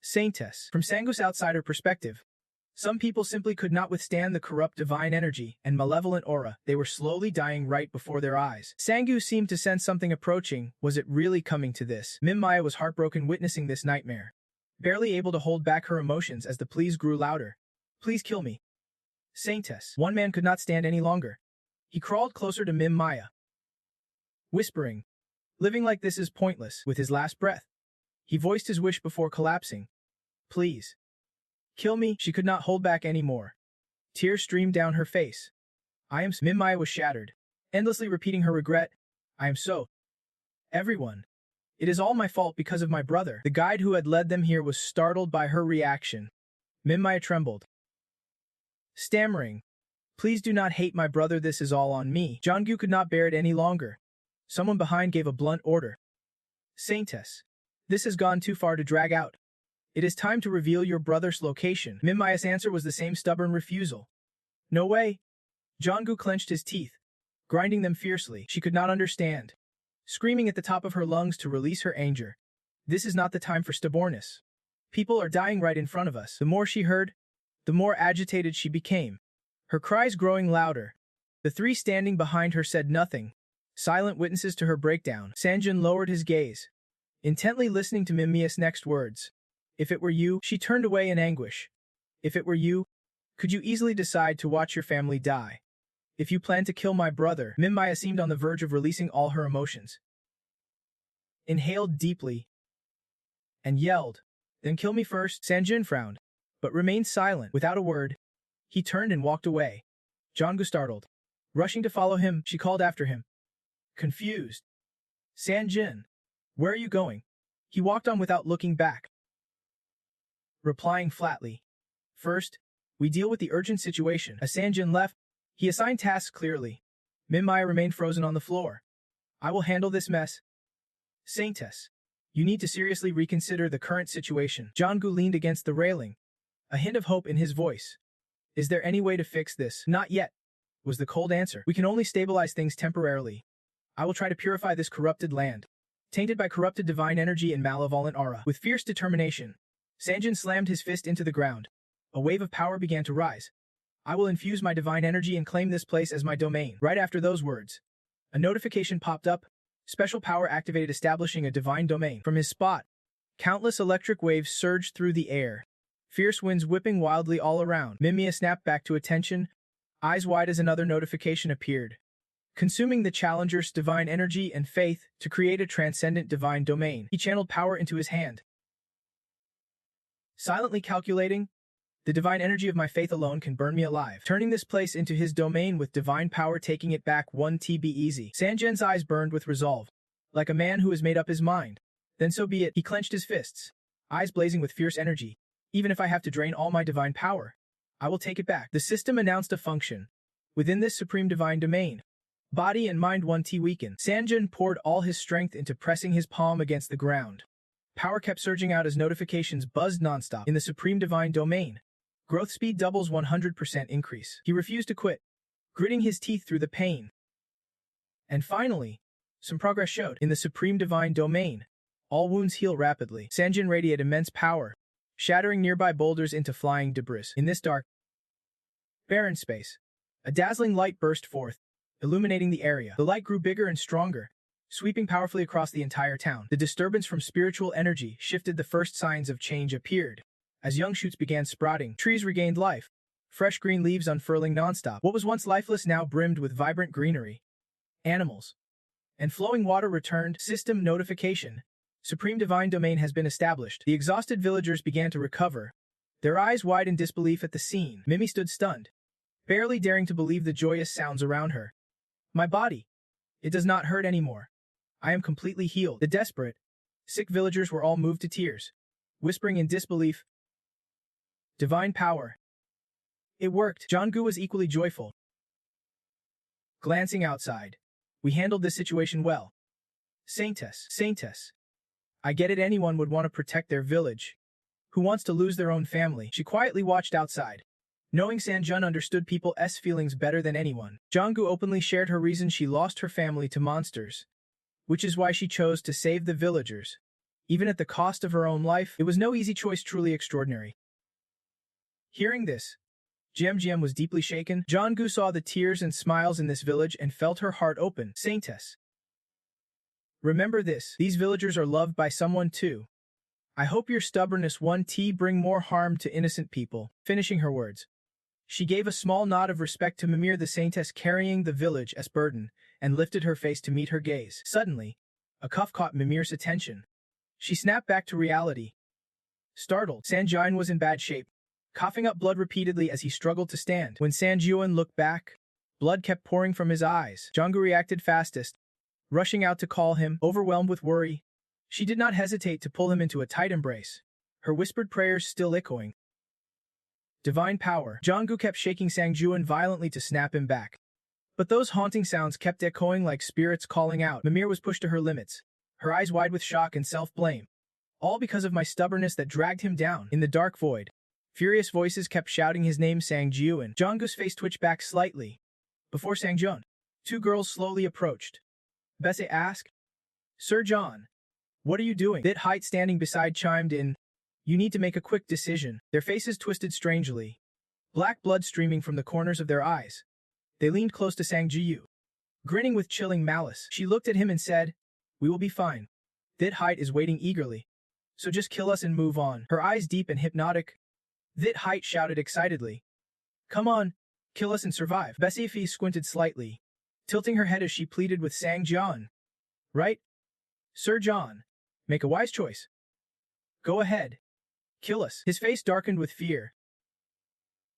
[SPEAKER 1] "Saintess." From Sangu's outsider perspective, some people simply could not withstand the corrupt divine energy and malevolent aura. They were slowly dying right before their eyes. Sangu seemed to sense something approaching. Was it really coming to this? Mim Maya was heartbroken witnessing this nightmare, barely able to hold back her emotions as the pleas grew louder. "Please kill me, Saintess." One man could not stand any longer. He crawled closer to Mim Maya, whispering, "Living like this is pointless." With his last breath, he voiced his wish before collapsing. "Please, kill me." She could not hold back anymore. Tears streamed down her face. Mim Maya was shattered, endlessly repeating her regret. "I am so. Everyone. It is all my fault because of my brother." The guide who had led them here was startled by her reaction. Mim Maya trembled, stammering, "Please do not hate my brother, this is all on me." Jonggu could not bear it any longer. Someone behind gave a blunt order. "Saintess, this has gone too far to drag out. It is time to reveal your brother's location." Mim Maya's answer was the same stubborn refusal. "No way." Jonggu clenched his teeth, grinding them fiercely. She could not understand, screaming at the top of her lungs to release her anger. "This is not the time for stubbornness. People are dying right in front of us." The more she heard, the more agitated she became, her cries growing louder. The three standing behind her said nothing, silent witnesses to her breakdown. Sanjin lowered his gaze, intently listening to Mim Maya's next words. "If it were you," she turned away in anguish. "If it were you, could you easily decide to watch your family die? If you plan to kill my brother." Mim Maya seemed on the verge of releasing all her emotions. Inhaled deeply and yelled, "Then kill me first." Sanjin frowned, but remained silent. Without a word, he turned and walked away. Jonggu startled, rushing to follow him, she called after him, confused, "Sanjin, where are you going?" He walked on without looking back, replying flatly, "First, we deal with the urgent situation." As Sanjin left, he assigned tasks clearly. Mim Maya remained frozen on the floor. "I will handle this mess." "Saintess, you need to seriously reconsider the current situation." Jonggu leaned against the railing, a hint of hope in his voice. "Is there any way to fix this?" "Not yet," was the cold answer. "We can only stabilize things temporarily. I will try to purify this corrupted land, tainted by corrupted divine energy and malevolent aura." With fierce determination, Sanjin slammed his fist into the ground. A wave of power began to rise. "I will infuse my divine energy and claim this place as my domain." Right after those words, a notification popped up. Special power activated, establishing a divine domain. From his spot, countless electric waves surged through the air, fierce winds whipping wildly all around. Mim Maya snapped back to attention, eyes wide as another notification appeared, consuming the challenger's divine energy and faith to create a transcendent divine domain. He channeled power into his hand, silently calculating, "The divine energy of my faith alone can burn me alive." Turning this place into his domain with divine power, taking it back 1 TB easy. Sanjin's eyes burned with resolve, like a man who has made up his mind. "Then so be it." He clenched his fists, eyes blazing with fierce energy. "Even if I have to drain all my divine power, I will take it back." The system announced a function. Within this supreme divine domain, body and mind 1T weakened. Sanjin poured all his strength into pressing his palm against the ground. Power kept surging out as notifications buzzed nonstop. In the supreme divine domain, growth speed doubles, 100% increase. He refused to quit, gritting his teeth through the pain. And finally, some progress showed. In the supreme divine domain, all wounds heal rapidly. Sanjin radiated immense power, shattering nearby boulders into flying debris. In this dark, barren space, a dazzling light burst forth, illuminating the area. The light grew bigger and stronger, sweeping powerfully across the entire town. The disturbance from spiritual energy shifted. The first signs of change appeared. As young shoots began sprouting, trees regained life, fresh green leaves unfurling nonstop. What was once lifeless now brimmed with vibrant greenery, animals, and flowing water returned. System notification. Supreme divine domain has been established. The exhausted villagers began to recover, their eyes wide in disbelief at the scene. Mimi stood stunned, barely daring to believe the joyous sounds around her. My body. It does not hurt anymore. I am completely healed. The desperate, sick villagers were all moved to tears, whispering in disbelief. Divine power. It worked. Jonggu was equally joyful. Glancing outside. We handled this situation well. Saintess. I get it, anyone would want to protect their village. Who wants to lose their own family? She quietly watched outside. Knowing Sanjun understood people's feelings better than anyone, Jonggu openly shared her reason she lost her family to monsters, which is why she chose to save the villagers. Even at the cost of her own life, it was no easy choice, truly extraordinary. Hearing this, Jiam was deeply shaken. Jonggu saw the tears and smiles in this village and felt her heart open. Saintess. Remember this, these villagers are loved by someone too. I hope your stubbornness won't bring more harm to innocent people. Finishing her words, she gave a small nod of respect to Mimir, the saintess carrying the village's burden, and lifted her face to meet her gaze. Suddenly, a cough caught Mimir's attention. She snapped back to reality. Startled, Sanjun was in bad shape, coughing up blood repeatedly as he struggled to stand. When Sanjun looked back, blood kept pouring from his eyes. Jonggu reacted fastest, rushing out to call him, overwhelmed with worry. She did not hesitate to pull him into a tight embrace, her whispered prayers still echoing. Divine power. Jonggu kept shaking Sanjun violently to snap him back. But those haunting sounds kept echoing like spirits calling out. Mimir was pushed to her limits, her eyes wide with shock and self-blame. All because of my stubbornness that dragged him down. In the dark void, furious voices kept shouting his name, Sanjun. Jonggu's face twitched back slightly. Before Sanjun, two girls slowly approached. Bessie asked, Sir John, what are you doing? Bit Height standing beside chimed in, you need to make a quick decision. Their faces twisted strangely, black blood streaming from the corners of their eyes. They leaned close to Sanjun, grinning with chilling malice. She looked at him and said, we will be fine. Bit Height is waiting eagerly. So just kill us and move on. Her eyes deep and hypnotic, Bit Height shouted excitedly. Come on, kill us and survive. Bessie squinted slightly, tilting her head as she pleaded with Sanjun. Right? Sir John, make a wise choice. Go ahead. Kill us. His face darkened with fear.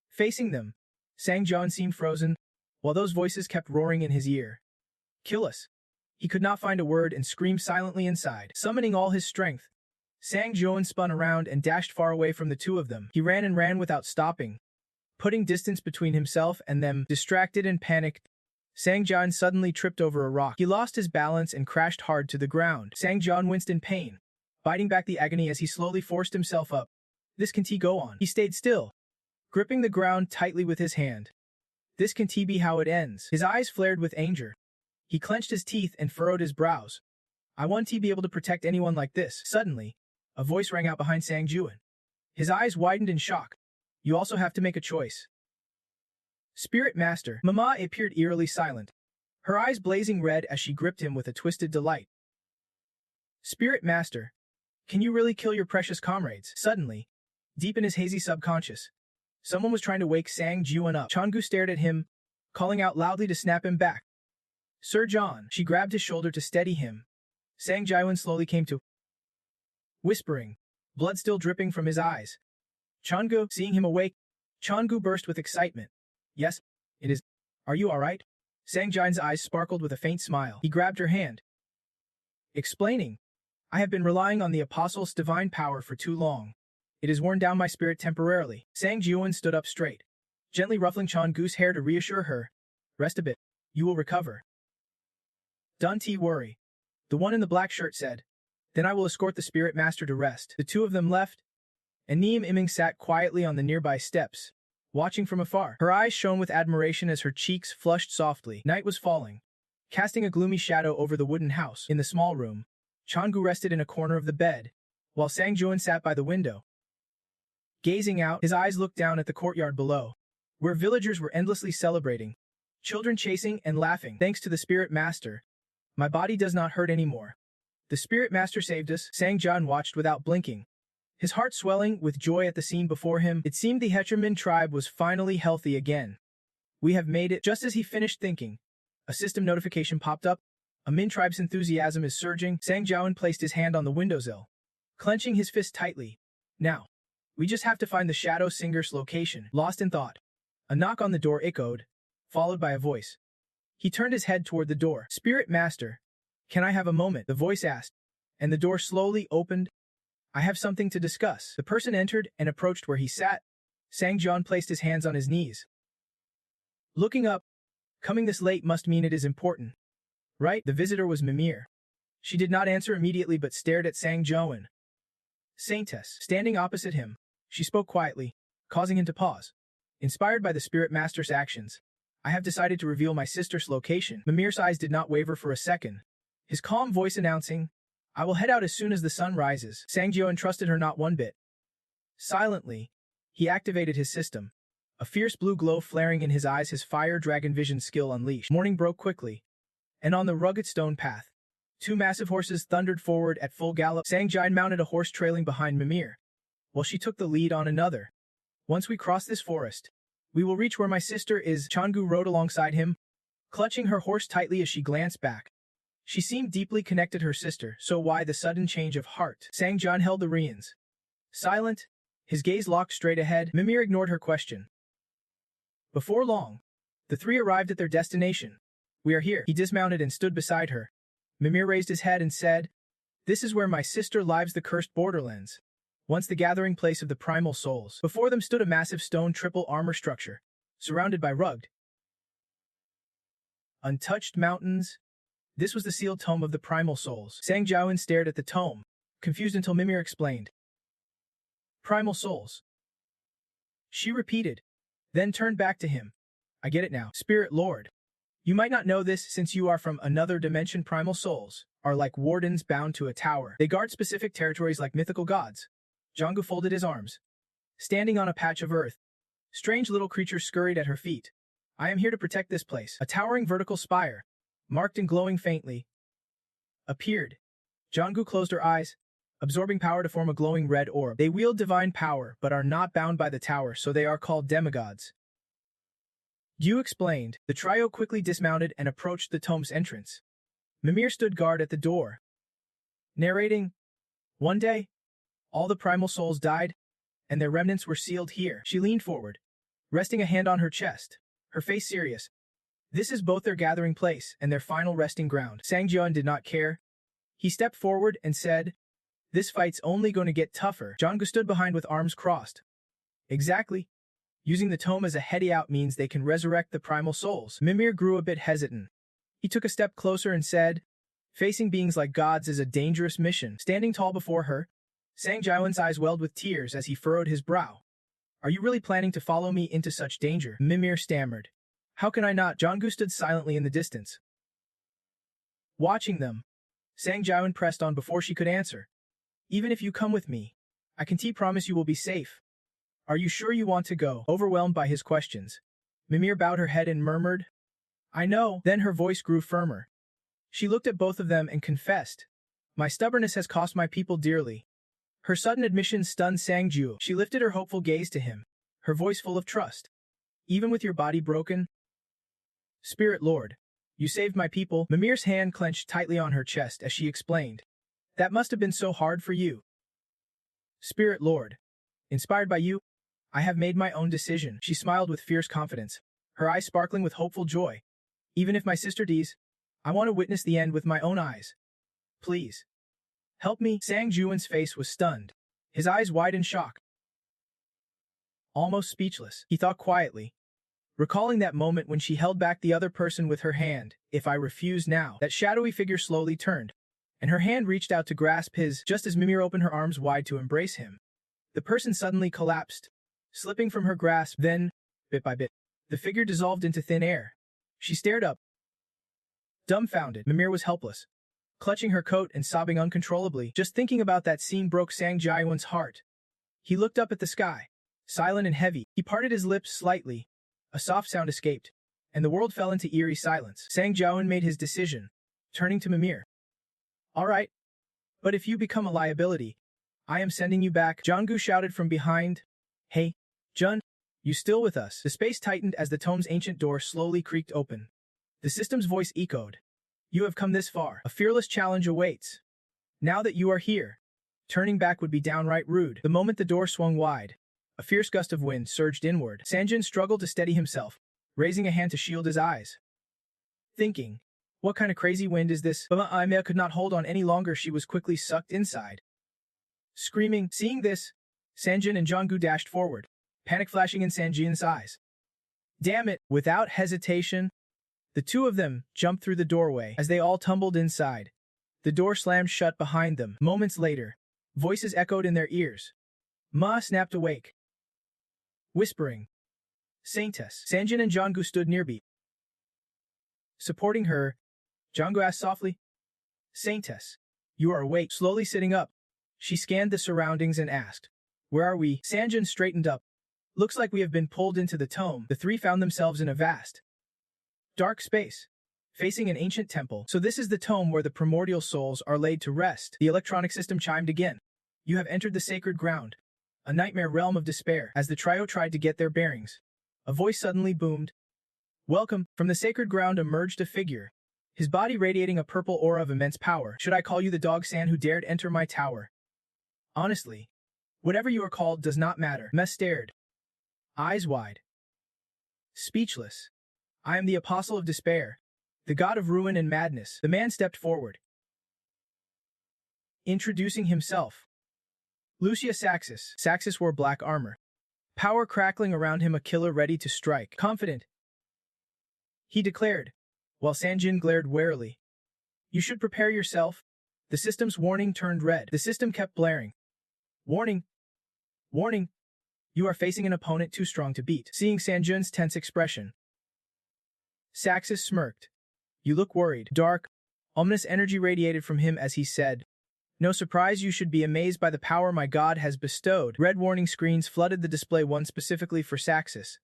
[SPEAKER 1] Facing them, Sanjun seemed frozen, while those voices kept roaring in his ear. Kill us. He could not find a word and screamed silently inside. Summoning all his strength, Sanjun spun around and dashed far away from the two of them. He ran and ran without stopping, putting distance between himself and them. Distracted and panicked, Sanjun suddenly tripped over a rock. He lost his balance and crashed hard to the ground. Sanjun winced in pain, biting back the agony as he slowly forced himself up. This can't go on. He stayed still, gripping the ground tightly with his hand. This can't be how it ends. His eyes flared with anger. He clenched his teeth and furrowed his brows. I want to be able to protect anyone like this. Suddenly, a voice rang out behind Sanjun. His eyes widened in shock. You also have to make a choice. Spirit Master. Mama appeared eerily silent, her eyes blazing red as she gripped him with a twisted delight. Spirit Master, can you really kill your precious comrades? Suddenly, deep in his hazy subconscious, someone was trying to wake Sanjun up. Jonggu stared at him, calling out loudly to snap him back. Sir John. She grabbed his shoulder to steady him. Sanjun slowly came to, whispering, blood still dripping from his eyes. Jonggu. Seeing him awake, Jonggu burst with excitement. Yes, it is. Are you alright? Sangjun's eyes sparkled with a faint smile. He grabbed her hand, explaining, I have been relying on the Apostle's divine power for too long. It has worn down my spirit temporarily. Sanjun stood up straight, gently ruffling Jonggu's hair to reassure her. Rest a bit. You will recover. Don't worry. The one in the black shirt said. Then I will escort the Spirit Master to rest. The two of them left, and Neem Iming sat quietly on the nearby steps, watching from afar. Her eyes shone with admiration as her cheeks flushed softly. Night was falling, casting a gloomy shadow over the wooden house. In the small room, Jonggu rested in a corner of the bed, while Sanjun sat by the window. Gazing out, his eyes looked down at the courtyard below, where villagers were endlessly celebrating, children chasing and laughing. Thanks to the Spirit Master, my body does not hurt anymore. The Spirit Master saved us. Sanjun watched without blinking, his heart swelling with joy at the scene before him. It seemed the Hechermin tribe was finally healthy again. We have made it. Just as he finished thinking, a system notification popped up. A Min tribe's enthusiasm is surging. Sanjun placed his hand on the windowsill, clenching his fist tightly. Now, we just have to find the Shadow Singer's location. Lost in thought, A knock on the door echoed, followed by a voice. He turned his head toward the door. "Spirit Master, can I have a moment?" the voice asked, and the door slowly opened. "I have something to discuss." The person entered and approached where he sat. Sang-Jian placed his hands on his knees. Looking up, "Coming this late must mean it is important, right?" The visitor was Mimir. She did not answer immediately but stared at Sang-Jian. Saintess, standing opposite him, she spoke quietly, causing him to pause. "Inspired by the Spirit Master's actions, I have decided to reveal my sister's location." Mimir's eyes did not waver for a second, his calm voice announcing, "I will head out as soon as the sun rises." Sang-Jian trusted her not one bit. Silently, he activated his system, a fierce blue glow flaring in his eyes, his fire dragon vision skill unleashed. Morning broke quickly, and on the rugged stone path, two massive horses thundered forward at full gallop. Sang-Jian mounted a horse trailing behind Mimir, while she took the lead on another. "Once we cross this forest, we will reach where my sister is." Changu rode alongside him, clutching her horse tightly as she glanced back. She seemed deeply connected to her sister, so why the sudden change of heart? Sang-Jian held the reins. Silent, his gaze locked straight ahead, Mimir ignored her question. Before long, the three arrived at their destination. "We are here." He dismounted and stood beside her. Mimir raised his head and said, "This is where my sister lives, the cursed borderlands, once the gathering place of the primal souls." Before them stood a massive stone triple armor structure, surrounded by rugged, untouched mountains. This was the sealed tome of the primal souls. Sang-Jian stared at the tome, confused until Mimir explained. "Primal souls?" She repeated, then turned back to him. "I get it now. Spirit Lord. You might not know this since you are from another dimension. Primal souls are like wardens bound to a tower. They guard specific territories like mythical gods." Jangu folded his arms. Standing on a patch of earth, strange little creatures scurried at her feet. "I am here to protect this place." A towering vertical spire, marked and glowing faintly, appeared. Jangu closed her eyes, absorbing power to form a glowing red orb. "They wield divine power but are not bound by the tower, so they are called demigods." Yu explained. The trio quickly dismounted and approached the tome's entrance. Mimir stood guard at the door, narrating, "One day, all the primal souls died, and their remnants were sealed here." She leaned forward, resting a hand on her chest, her face serious. "This is both their gathering place and their final resting ground." Sang-Jian did not care. He stepped forward and said, "This fight's only going to get tougher." Jangu stood behind with arms crossed. "Exactly. Using the tome as a heady out means they can resurrect the primal souls." Mimir grew a bit hesitant. He took a step closer and said, "Facing beings like gods is a dangerous mission." Standing tall before her, Sang-Jian's eyes welled with tears as he furrowed his brow. "Are you really planning to follow me into such danger?" Mimir stammered. "How can I not?" Jangu stood silently in the distance, watching them. Sang-Jian pressed on before she could answer. "Even if you come with me, I can promise you will be safe." "Are you sure you want to go?" Overwhelmed by his questions, Mimir bowed her head and murmured, "I know." Then her voice grew firmer. She looked at both of them and confessed, "My stubbornness has cost my people dearly." Her sudden admission stunned Sang-Jian. She lifted her hopeful gaze to him, her voice full of trust. "Even with your body broken?" "Spirit Lord, you saved my people." Mimir's hand clenched tightly on her chest as she explained. "That must have been so hard for you." "Spirit Lord, inspired by you, I have made my own decision." She smiled with fierce confidence, her eyes sparkling with hopeful joy. "Even if my sister dies, I want to witness the end with my own eyes. Please, help me." Sang-Jian's face was stunned, his eyes wide in shock. Almost speechless, he thought quietly, recalling that moment when she held back the other person with her hand. "If I refuse now." That shadowy figure slowly turned, and her hand reached out to grasp his, just as Mimir opened her arms wide to embrace him. The person suddenly collapsed, slipping from her grasp. Then, bit by bit, the figure dissolved into thin air. She stared up, dumbfounded. Mimir was helpless, clutching her coat and sobbing uncontrollably. Just thinking about that scene broke Sang-Jian's heart. He looked up at the sky, silent and heavy. He parted his lips slightly. A soft sound escaped, and the world fell into eerie silence. Sang-Jian made his decision, turning to Mimir. "All right, but if you become a liability, I am sending you back." Jangu shouted from behind. "Hey, Jun, you still with us?" The space tightened as the tome's ancient door slowly creaked open. The system's voice echoed. "You have come this far. A fearless challenge awaits. Now that you are here, turning back would be downright rude." The moment the door swung wide, A fierce gust of wind surged inward. Sanjin struggled to steady himself, raising a hand to shield his eyes. Thinking, what kind of crazy wind is this? But Aimea could not hold on any longer. She was quickly sucked inside. Screaming, seeing this, Sanjin and Jonggu dashed forward, panic flashing in Sanjin's eyes. Damn it! Without hesitation, the two of them jumped through the doorway. As they all tumbled inside, the door slammed shut behind them. Moments later, voices echoed in their ears. Ma snapped awake, whispering, Saintess. Sanjin and Jonggu stood nearby. Supporting her, Jonggu asked softly, Saintess, you are awake. Slowly sitting up, she scanned the surroundings and asked, where are we? Sanjin straightened up. Looks like we have been pulled into the tome. The three found themselves in a vast, dark space, facing an ancient temple. So this is the tome where the primordial souls are laid to rest. The electronic system chimed again. You have entered the sacred ground, a nightmare realm of despair. As the trio tried to get their bearings, a voice suddenly boomed. Welcome. From the sacred ground emerged a figure, his body radiating a purple aura of immense power. Should I call you the dog-san who dared enter my tower? Honestly, whatever you are called does not matter. Mess stared, eyes wide, speechless. I am the apostle of despair, the god of ruin and madness. The man stepped forward, introducing himself. Lucia Saxus. Saxus wore black armor, power crackling around him, a killer ready to strike. Confident, he declared, while Sanjin glared warily. You should prepare yourself. The system's warning turned red. The system kept blaring. Warning. Warning. You are facing an opponent too strong to beat. Seeing Sanjin's tense expression, Saxus smirked. You look worried. Dark, ominous energy radiated from him as he said, no surprise you should be amazed by the power my god has bestowed. Red warning screens flooded the display, one specifically for Saxus,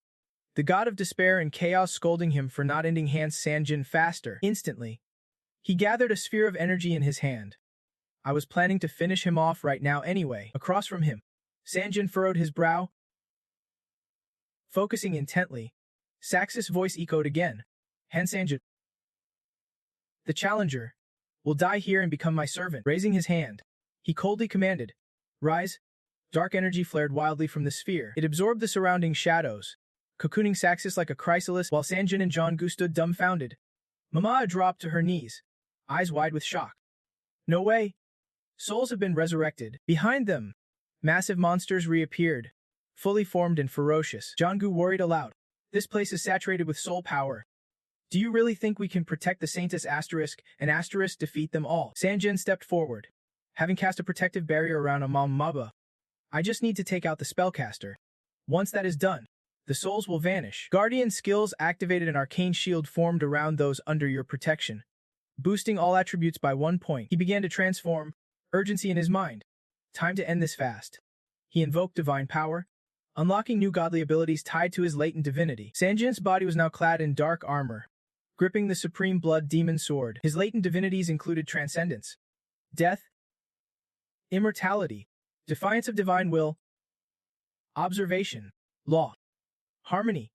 [SPEAKER 1] the god of despair and chaos, scolding him for not ending hands Sanjin faster. Instantly, he gathered a sphere of energy in his hand. I was planning to finish him off right now anyway. Across from him, Sanjin furrowed his brow. Focusing intently, Saxus' voice echoed again. Han Sanjin, the challenger, will die here and become my servant. Raising his hand, he coldly commanded, rise. Dark energy flared wildly from the sphere. It absorbed the surrounding shadows, cocooning Saxus like a chrysalis, while Sanjin and Jonggu stood dumbfounded. Mama dropped to her knees, eyes wide with shock. No way. Souls have been resurrected. Behind them, massive monsters reappeared, fully formed and ferocious. Jonggu worried aloud. This place is saturated with soul power. Do you really think we can protect the Saintess and defeat them all? Sanjin stepped forward, having cast a protective barrier around Mamba. I just need to take out the spellcaster. Once that is done, the souls will vanish. Guardian skills activated, an arcane shield formed around those under your protection, boosting all attributes by 1 point. He began to transform, urgency in his mind. Time to end this fast. He invoked divine power, unlocking new godly abilities tied to his latent divinity. Sanjin's body was now clad in dark armor, gripping the supreme blood demon sword. His latent divinities included transcendence, death, immortality, defiance of divine will, observation, law, harmony,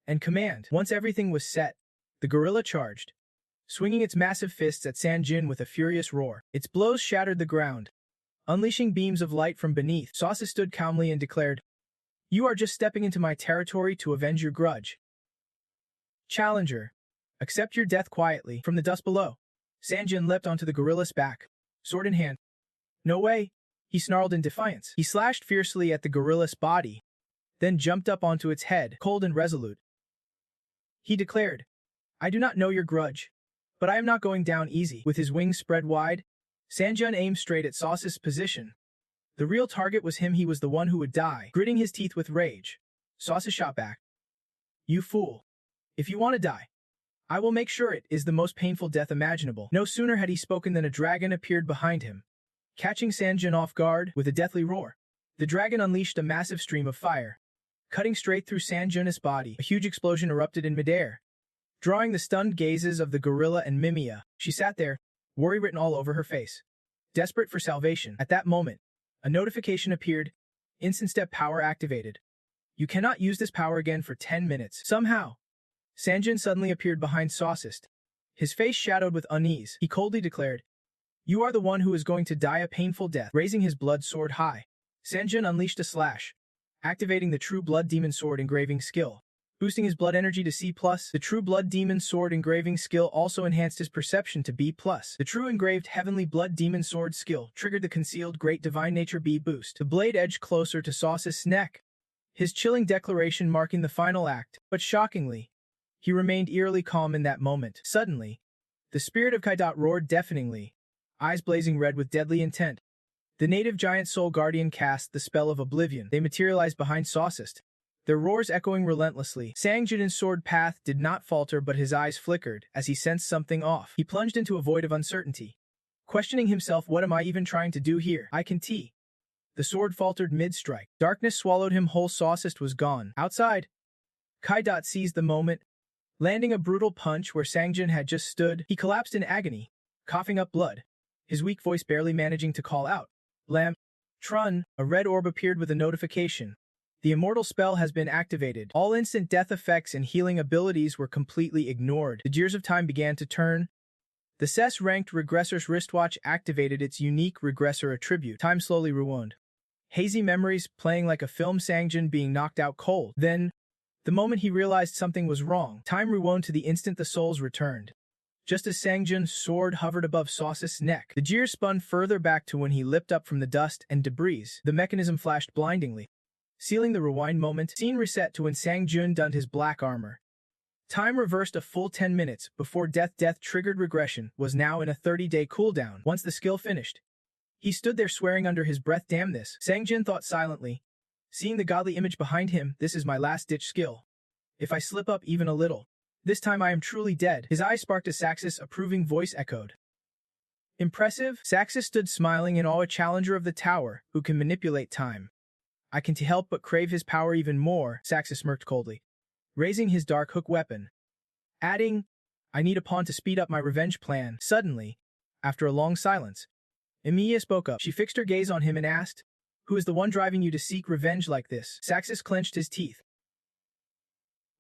[SPEAKER 1] and command. Once everything was set, the gorilla charged, swinging its massive fists at Sanjin with a furious roar. Its blows shattered the ground, unleashing beams of light from beneath. Sasa stood calmly and declared, you are just stepping into my territory to avenge your grudge. Challenger, accept your death quietly. From the dust below, Sanjin leapt onto the gorilla's back, sword in hand. No way, he snarled in defiance. He slashed fiercely at the gorilla's body, then jumped up onto its head, cold and resolute. He declared, I do not know your grudge, but I am not going down easy. With his wings spread wide, Sanjin aimed straight at Sasa's position. The real target was him. He was the one who would die. Gritting his teeth with rage, Sasa shot back. You fool. If you want to die, I will make sure it is the most painful death imaginable. No sooner had he spoken than a dragon appeared behind him, catching Sanjin off guard. With a deathly roar, the dragon unleashed a massive stream of fire, cutting straight through Sanjin's body. A huge explosion erupted in midair, drawing the stunned gazes of the gorilla and Mimia. She sat there, worry written all over her face, desperate for salvation. At that moment, a notification appeared. Instant step power activated. You cannot use this power again for 10 minutes. Somehow, Sanjin suddenly appeared behind Sasist. His face shadowed with unease. He coldly declared, you are the one who is going to die a painful death. Raising his blood sword high, Sanjin unleashed a slash, activating the True Blood Demon Sword engraving skill. Boosting his blood energy to C+, the True Blood Demon Sword engraving skill also enhanced his perception to B+. The True Engraved Heavenly Blood Demon Sword skill triggered the Concealed Great Divine Nature B boost. The blade edged closer to Sauce's neck, his chilling declaration marking the final act, but shockingly, he remained eerily calm in that moment. Suddenly, the spirit of Kai roared deafeningly, eyes blazing red with deadly intent. The native giant soul guardian cast the spell of oblivion. They materialized behind Saucist, their roars echoing relentlessly. Sangjin's sword path did not falter, but his eyes flickered as he sensed something off. He plunged into a void of uncertainty, questioning himself, what am I even trying to do here? I can tee. The sword faltered mid-strike. Darkness swallowed him whole. Saucist was gone. Outside, Kai seized the moment, landing a brutal punch where Sangjin had just stood. He collapsed in agony, coughing up blood, his weak voice barely managing to call out, Lam. Trun, a red orb appeared with a notification. The immortal spell has been activated. All instant death effects and healing abilities were completely ignored. The gears of time began to turn. The SS-Ranked Regressor's wristwatch activated its unique regressor attribute. Time slowly rewound. Hazy memories playing like a film. Sangjin being knocked out cold. Then, the moment he realized something was wrong, time rewound to the instant the souls returned. Just as Sangjin's sword hovered above Sauce's neck, the gears spun further back to when he leapt up from the dust and debris. The mechanism flashed blindingly, sealing the rewind moment. Scene reset to when Sangjin donned his black armor. Time reversed a full 10 minutes before death triggered regression was now in a 30-day cooldown. Once the skill finished, he stood there swearing under his breath, damn this. Sangjin thought silently, seeing the godly image behind him, this is my last-ditch skill. If I slip up even a little, this time I am truly dead. His eyes sparked as Sax's approving voice echoed. Impressive? Saxus stood smiling in awe, a challenger of the tower who can manipulate time. I can't help but crave his power even more, Saxus smirked coldly, raising his dark hook weapon, adding, I need a pawn to speed up my revenge plan. Suddenly, after a long silence, Emilia spoke up. She fixed her gaze on him and asked, who is the one driving you to seek revenge like this? Saxus clenched his teeth,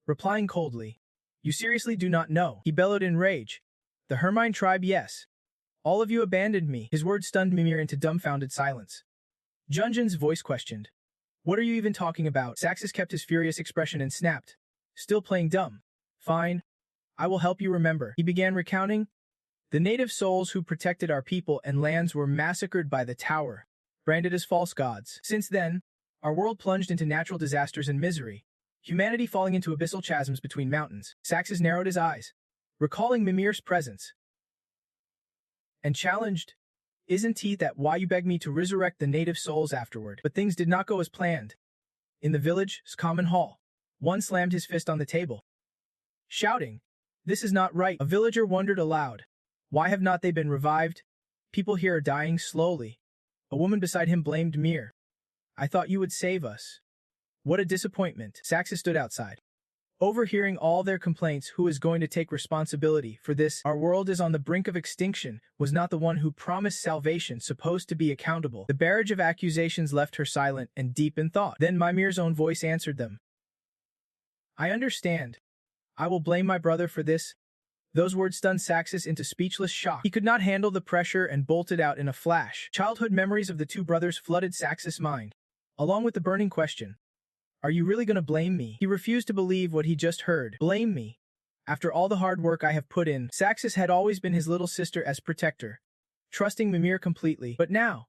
[SPEAKER 1] replying coldly, you seriously do not know? He bellowed in rage. The Hermine tribe, yes. All of you abandoned me. His words stunned Mimir into dumbfounded silence. Junjin's voice questioned, what are you even talking about? Saxus kept his furious expression and snapped, still playing dumb. Fine. I will help you remember. He began recounting. The native souls who protected our people and lands were massacred by the tower, branded as false gods. Since then, our world plunged into natural disasters and misery, humanity falling into abyssal chasms between mountains. Saxus narrowed his eyes, recalling Mimir's presence, and challenged, isn't he that why you begged me to resurrect the native souls afterward? But things did not go as planned. In the village's common hall, one slammed his fist on the table, shouting, this is not right. A villager wondered aloud, why have not they been revived? People here are dying slowly. A woman beside him blamed Mir. I thought you would save us. What a disappointment. Saxus stood outside, overhearing all their complaints. Who is going to take responsibility for this? Our world is on the brink of extinction. Was not the one who promised salvation supposed to be accountable? The barrage of accusations left her silent and deep in thought. Then Mimir's own voice answered them. I understand. I will blame my brother for this. Those words stunned Saxus into speechless shock. He could not handle the pressure and bolted out in a flash. Childhood memories of the two brothers flooded Saxus' mind, along with the burning question, are you really going to blame me? He refused to believe what he just heard. Blame me? After all the hard work I have put in. Saxus had always been his little sister as protector, trusting Mimir completely. But now,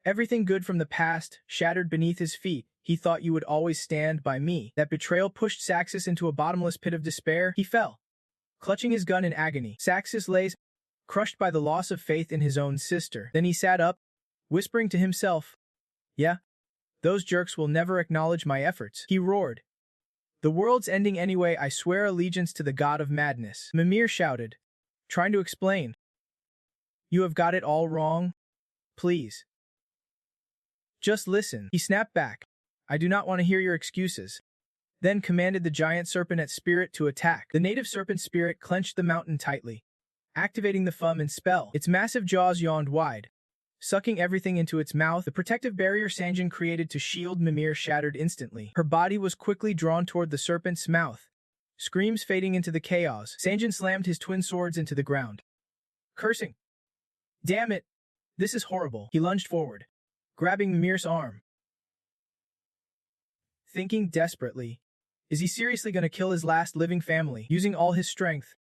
[SPEAKER 1] everything good from the past shattered beneath his feet. He thought you would always stand by me. That betrayal pushed Saxus into a bottomless pit of despair. He fell, clutching his gun in agony. Saxus lay, crushed by the loss of faith in his own sister. Then he sat up, whispering to himself, yeah, those jerks will never acknowledge my efforts. He roared. The world's ending anyway. I swear allegiance to the god of madness. Mimir shouted, trying to explain. You have got it all wrong. Please. Just listen. He snapped back. I do not want to hear your excuses. Then commanded the giant serpent spirit to attack. The native serpent spirit clenched the mountain tightly, activating the Fum spell. Its massive jaws yawned wide, sucking everything into its mouth. The protective barrier Sanjin created to shield Mimir shattered instantly. Her body was quickly drawn toward the serpent's mouth, screams fading into the chaos. Sanjin slammed his twin swords into the ground, cursing. Damn it! This is horrible. He lunged forward, grabbing Mimir's arm, thinking desperately. Is he seriously going to kill his last living family, using all his strength?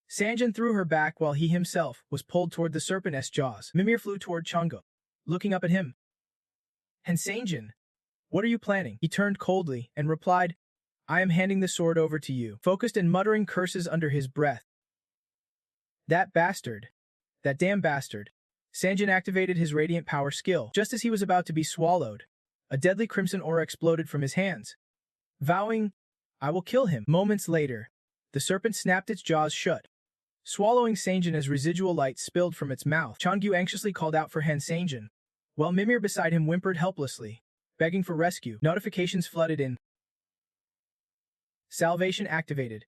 [SPEAKER 1] Sanjin threw her back while he himself was pulled toward the serpent's jaws. Mimir flew toward Chang'e, looking up at him. And Sanjin, what are you planning? He turned coldly and replied, I am handing the sword over to you, focused and muttering curses under his breath. That bastard. That damn bastard. Sanjin activated his radiant power skill. Just as he was about to be swallowed, a deadly crimson aura exploded from his hands. Vowing, I will kill him. Moments later, the serpent snapped its jaws shut, swallowing Sanjin as residual light spilled from its mouth. Chang'e anxiously called out for Han Sanjin, while Mimir beside him whimpered helplessly, begging for rescue. Notifications flooded in. Salvation activated.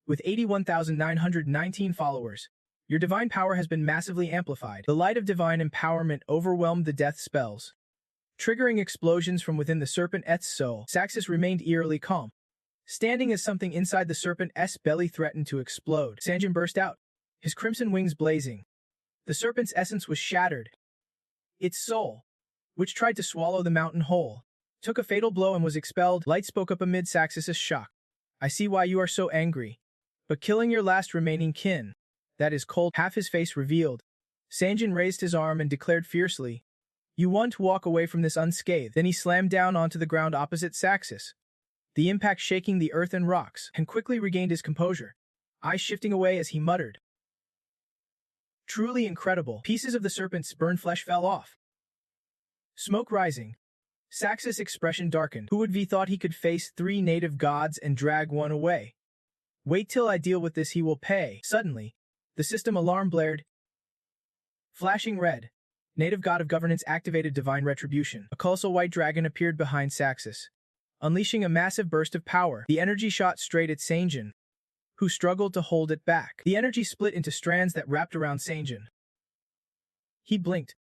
[SPEAKER 1] With 81,919 followers, your divine power has been massively amplified. The light of divine empowerment overwhelmed the death spells, triggering explosions from within the serpent's soul. Saxus remained eerily calm, standing as something inside the serpent's belly threatened to explode. Sanjin burst out, his crimson wings blazing. The serpent's essence was shattered. Its soul, which tried to swallow the mountain whole, took a fatal blow and was expelled. Light spoke up amid Saxus' shock. I see why you are so angry. But killing your last remaining kin, that is cold. Half his face revealed. Sanjin raised his arm and declared fiercely, You want to walk away from this unscathed. Then he slammed down onto the ground opposite Saxus, the impact shaking the earth and rocks, and quickly regained his composure, eyes shifting away as he muttered. Truly incredible. Pieces of the serpent's burned flesh fell off. Smoke rising. Saxus' expression darkened. Who would be thought he could face 3 native gods and drag one away? Wait till I deal with this, he will pay. Suddenly, the system alarm blared. Flashing red. Native god of governance activated divine retribution. A colossal white dragon appeared behind Saxus, unleashing a massive burst of power. The energy shot straight at Sanjin, who struggled to hold it back. The energy split into strands that wrapped around Sanjin. He blinked,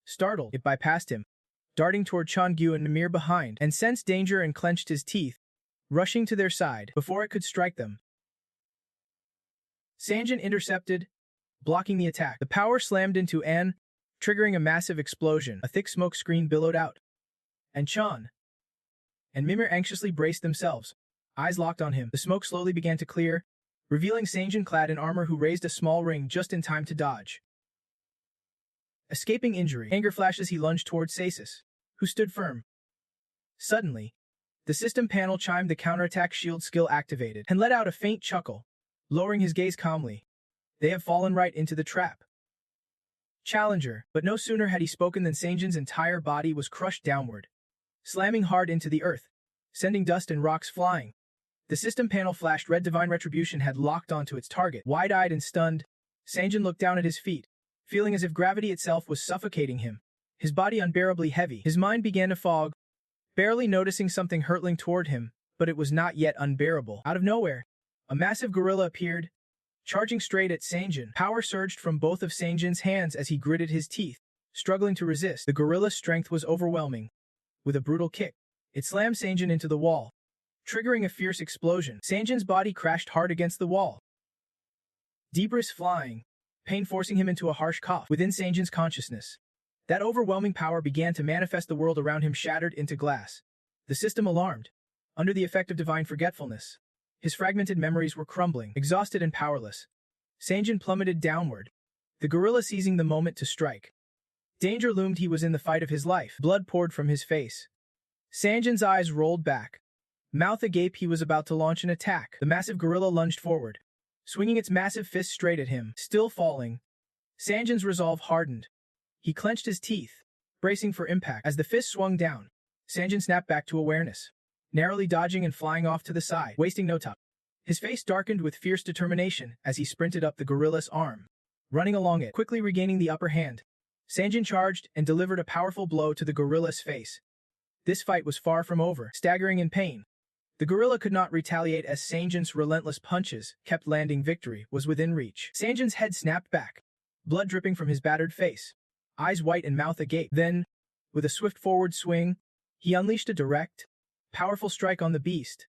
[SPEAKER 1] startled. It bypassed him, darting toward Chang'e and Mimir behind, and sensed danger and clenched his teeth, rushing to their side before it could strike them. Sanjin intercepted, blocking the attack. The power slammed into An, triggering a massive explosion. A thick smoke screen billowed out. And Chan and Mimir anxiously braced themselves, eyes locked on him. The smoke slowly began to clear, revealing Sanjin clad in armor who raised a small ring just in time to dodge. Escaping injury, anger flashed as he lunged toward Sasus, who stood firm. Suddenly, the system panel chimed, the counterattack shield skill activated, and let out a faint chuckle, lowering his gaze calmly. They have fallen right into the trap. Challenger, but no sooner had he spoken than Sanjin's entire body was crushed downward, slamming hard into the earth, sending dust and rocks flying. The system panel flashed red. Divine retribution had locked onto its target. Wide-eyed and stunned, Sanjin looked down at his feet, feeling as if gravity itself was suffocating him, his body unbearably heavy. His mind began to fog, barely noticing something hurtling toward him, but it was not yet unbearable. Out of nowhere, a massive gorilla appeared, charging straight at Sanjin. Power surged from both of Sanjin's hands as he gritted his teeth, struggling to resist. The gorilla's strength was overwhelming. With a brutal kick, it slammed Sanjin into the wall, triggering a fierce explosion. Sanjin's body crashed hard against the wall, debris flying, pain forcing him into a harsh cough. Within Sanjin's consciousness, that overwhelming power began to manifest. The world around him shattered into glass. The system alarmed, under the effect of divine forgetfulness. His fragmented memories were crumbling, exhausted and powerless. Sanjin plummeted downward, the gorilla seizing the moment to strike. Danger loomed. He was in the fight of his life. Blood poured from his face. Sanjin's eyes rolled back, mouth agape. He was about to launch an attack. The massive gorilla lunged forward, swinging its massive fist straight at him. Still falling, Sanjin's resolve hardened. He clenched his teeth, bracing for impact. As the fist swung down, Sanjin snapped back to awareness, narrowly dodging and flying off to the side, wasting no time. His face darkened with fierce determination as he sprinted up the gorilla's arm, running along it. Quickly regaining the upper hand, Sanjin charged and delivered a powerful blow to the gorilla's face. This fight was far from over. Staggering in pain, the gorilla could not retaliate as Sanjin's relentless punches kept landing. Victory was within reach. Sanjin's head snapped back, blood dripping from his battered face, eyes white and mouth agape. Then, with a swift forward swing, he unleashed a direct, powerful strike on the beast.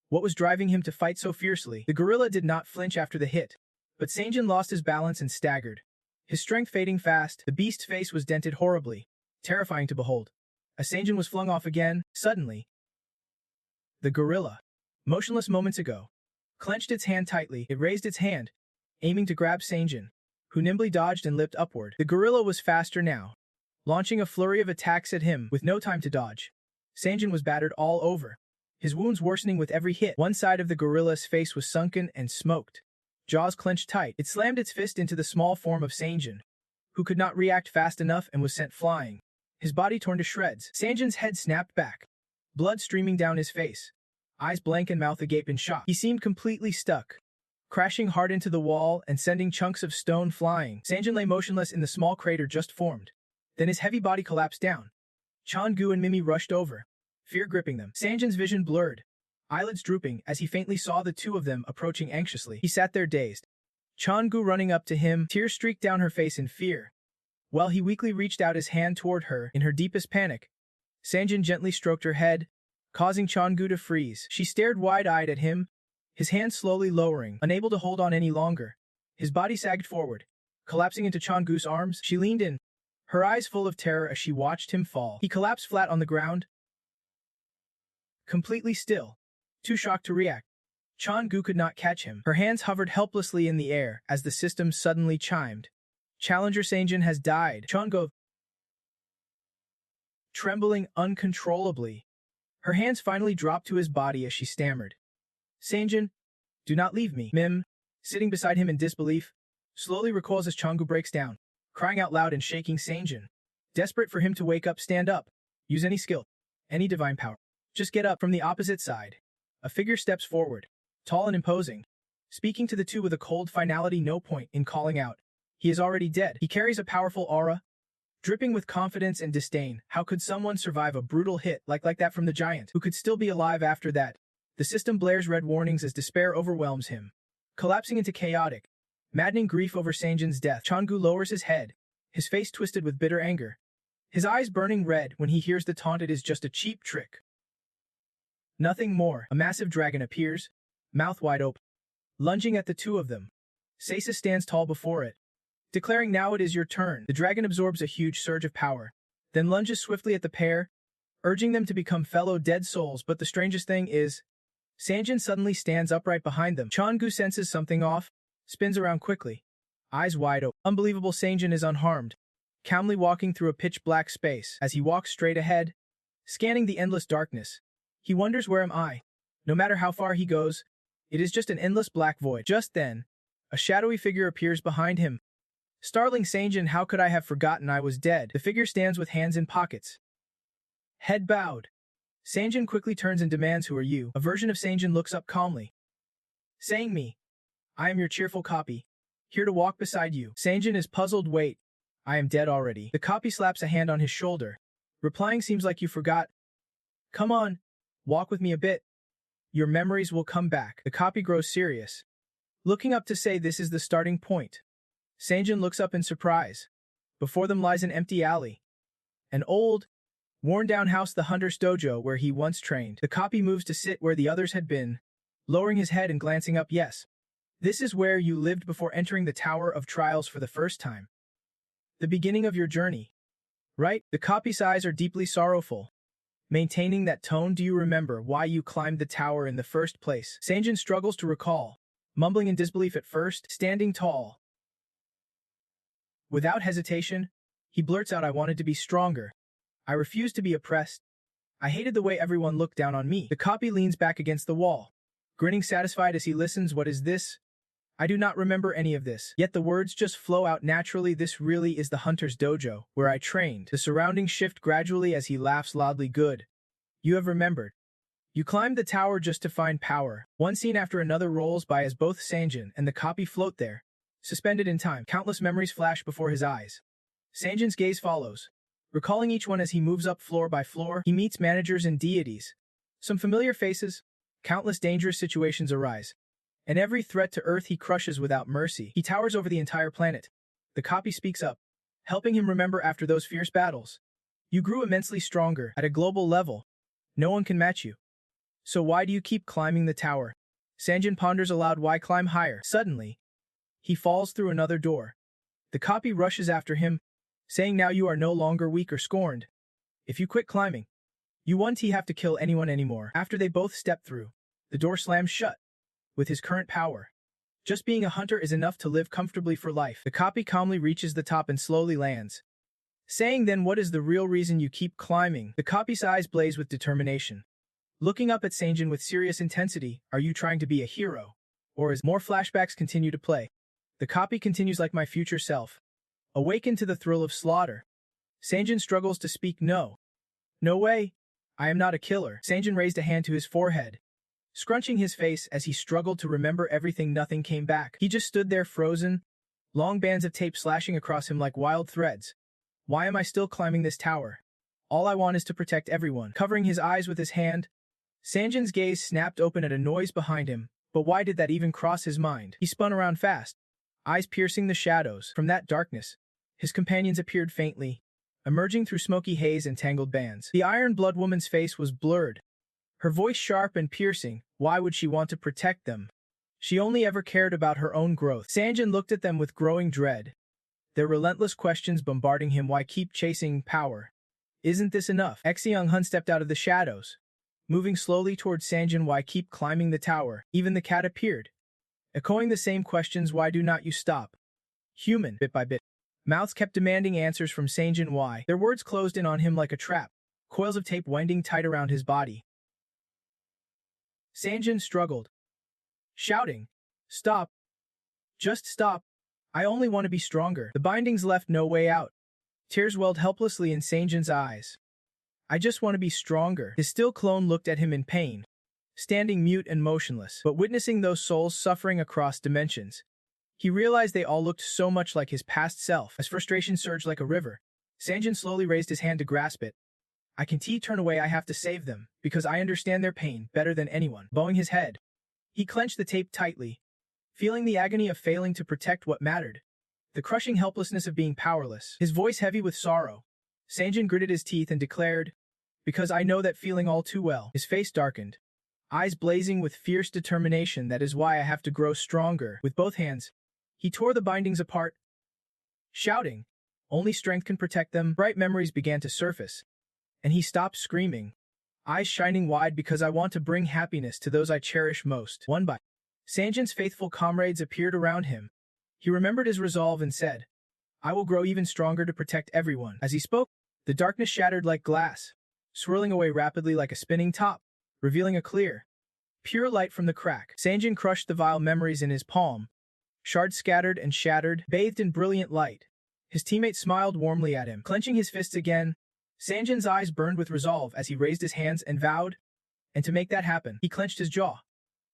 [SPEAKER 1] What was driving him to fight so fiercely? The gorilla did not flinch after the hit, but Sanjin lost his balance and staggered, his strength fading fast. The beast's face was dented horribly, terrifying to behold. As Sanjin was flung off again, suddenly, The gorilla, motionless moments ago, clenched its hand tightly. It raised its hand, aiming to grab Sanjin, who nimbly dodged and leapt upward. The gorilla was faster now, launching a flurry of attacks at him with no time to dodge. Sanjin was battered all over, his wounds worsening with every hit. One side of the gorilla's face was sunken and smoked. Jaws clenched tight. It slammed its fist into the small form of Sanjin, who could not react fast enough and was sent flying, his body torn to shreds. Sanjin's head snapped back, blood streaming down his face, eyes blank and mouth agape in shock. He seemed completely stuck, crashing hard into the wall and sending chunks of stone flying. Sanjin lay motionless in the small crater just formed. Then his heavy body collapsed down. Chan-gu and Mimi rushed over, fear gripping them. Sanjin's vision blurred, eyelids drooping as he faintly saw the two of them approaching anxiously. He sat there dazed, Chan-gu running up to him, tears streaked down her face in fear. While he weakly reached out his hand toward her in her deepest panic, Sanjin gently stroked her head, causing Chan-gu to freeze. She stared wide-eyed at him, his hand slowly lowering, unable to hold on any longer. His body sagged forward, collapsing into Chan-gu's arms. She leaned in, her eyes full of terror as she watched him fall. He collapsed flat on the ground, completely still, too shocked to react. Chan-gu could not catch him. Her hands hovered helplessly in the air as the system suddenly chimed. Challenger Sanjin has died. Chan-gu, trembling uncontrollably, her hands finally dropped to his body as she stammered. Sanjin, do not leave me. Mim, sitting beside him in disbelief, slowly recoils as Chan-gu breaks down, crying out loud and shaking Sanjin. Desperate for him to wake up, stand up, use any skill, any divine power. Just get up. From the opposite side, a figure steps forward, tall and imposing, speaking to the two with a cold finality. No point in calling out. He is already dead. He carries a powerful aura, dripping with confidence and disdain. How could someone survive a brutal hit like that from the giant, who could still be alive after that? The system blares red warnings as despair overwhelms him. Collapsing into chaotic, maddening grief over Sanjin's death, Chan-gu lowers his head, his face twisted with bitter anger, his eyes burning red when he hears the taunt. It is just a cheap trick. Nothing more. A massive dragon appears, mouth wide open, lunging at the two of them. Seiza stands tall before it, declaring, now it is your turn. The dragon absorbs a huge surge of power, then lunges swiftly at the pair, urging them to become fellow dead souls. But the strangest thing is, Sanjin suddenly stands upright behind them. Chan-gu senses something off, spins around quickly, eyes wide open. Unbelievable, Sanjin is unharmed, calmly walking through a pitch-black space. As he walks straight ahead, scanning the endless darkness, he wonders, where am I? No matter how far he goes, it is just an endless black void. Just then, a shadowy figure appears behind him. Startling Sanjin, how could I have forgotten I was dead? The figure stands with hands in pockets, head bowed. Sanjin quickly turns and demands, who are you? A version of Sanjin looks up calmly, saying, me. I am your cheerful copy, here to walk beside you. Sanjin is puzzled. Wait, I am dead already. The copy slaps a hand on his shoulder, replying, seems like you forgot. Come on, walk with me a bit. Your memories will come back. The copy grows serious, looking up to say, this is the starting point. Sanjin looks up in surprise. Before them lies an empty alley, an old, worn-down house, the hunter's dojo where he once trained. The copy moves to sit where the others had been, lowering his head and glancing up. Yes, this is where you lived before entering the Tower of Trials for the first time. The beginning of your journey, right? The copy's eyes are deeply sorrowful, maintaining that tone. Do you remember why you climbed the tower in the first place? Sanjin struggles to recall, mumbling in disbelief at first. Standing tall, without hesitation, he blurts out, I wanted to be stronger. I refused to be oppressed. I hated the way everyone looked down on me. The copy leans back against the wall, grinning satisfied as he listens. What is this? I do not remember any of this. Yet the words just flow out naturally. This really is the hunter's dojo, where I trained. The surroundings shift gradually as he laughs loudly. Good. You have remembered. You climbed the tower just to find power. One scene after another rolls by as both Sanjin and the copy float there, suspended in time. Countless memories flash before his eyes. Sanjin's gaze follows, recalling each one as he moves up floor by floor. He meets managers and deities, some familiar faces. Countless dangerous situations arise, and every threat to Earth he crushes without mercy. He towers over the entire planet. The copy speaks up, helping him remember after those fierce battles. You grew immensely stronger. At a global level, no one can match you. So why do you keep climbing the tower? Sanjin ponders aloud, why climb higher? Suddenly, he falls through another door. The copy rushes after him, saying, now you are no longer weak or scorned. If you quit climbing, You won't have to kill anyone anymore. After they both step through, the door slams shut. With his current power, just being a hunter is enough to live comfortably for life. The copy calmly reaches the top and slowly lands, saying, "Then what is the real reason you keep climbing?" The copy's eyes blaze with determination, looking up at Sanjin with serious intensity. "Are you trying to be a hero? Or as more flashbacks continue to play, the copy continues like my future self, awakened to the thrill of slaughter." Sanjin struggles to speak. "No. No way. I am not a killer." Sanjin raised a hand to his forehead, scrunching his face as he struggled to remember everything. Nothing came back. He just stood there frozen, long bands of tape slashing across him like wild threads. Why am I still climbing this tower? All I want is to protect everyone. Covering his eyes with his hand, Sanjin's gaze snapped open at a noise behind him, but why did that even cross his mind? He spun around fast, eyes piercing the shadows. From that darkness, his companions appeared faintly, emerging through smoky haze and tangled bands. The Iron Blood woman's face was blurred, her voice sharp and piercing. Why would she want to protect them? She only ever cared about her own growth. Sanjin looked at them with growing dread, their relentless questions bombarding him. Why keep chasing power? Isn't this enough? Exeung Hun stepped out of the shadows, moving slowly towards Sanjin. Why keep climbing the tower? Even the cat appeared, echoing the same questions. Why do not you stop? Human. Bit by bit, mouths kept demanding answers from Sanjin. Why? Their words closed in on him like a trap, coils of tape winding tight around his body. Sanjin struggled, shouting, "Stop! Just stop! I only want to be stronger." The bindings left no way out. Tears welled helplessly in Sanjin's eyes. "I just want to be stronger." His still clone looked at him in pain, standing mute and motionless. But witnessing those souls suffering across dimensions, he realized they all looked so much like his past self. As frustration surged like a river, Sanjin slowly raised his hand to grasp it. "I can't turn away. I have to save them, because I understand their pain better than anyone." Bowing his head, he clenched the tape tightly, feeling the agony of failing to protect what mattered, the crushing helplessness of being powerless. His voice heavy with sorrow, Sanjin gritted his teeth and declared, "Because I know that feeling all too well." His face darkened, eyes blazing with fierce determination. "That is why I have to grow stronger." With both hands, he tore the bindings apart, shouting, "Only strength can protect them." Bright memories began to surface, and he stopped screaming, eyes shining wide. "Because I want to bring happiness to those I cherish most." One by Sanjin's faithful comrades appeared around him. He remembered his resolve and said, "I will grow even stronger to protect everyone." As he spoke, the darkness shattered like glass, swirling away rapidly like a spinning top, revealing a clear, pure light from the crack. Sanjin crushed the vile memories in his palm, shards scattered and shattered, bathed in brilliant light. His teammate smiled warmly at him. Clenching his fists again, Sanjin's eyes burned with resolve as he raised his hands and vowed, and to make that happen, he clenched his jaw,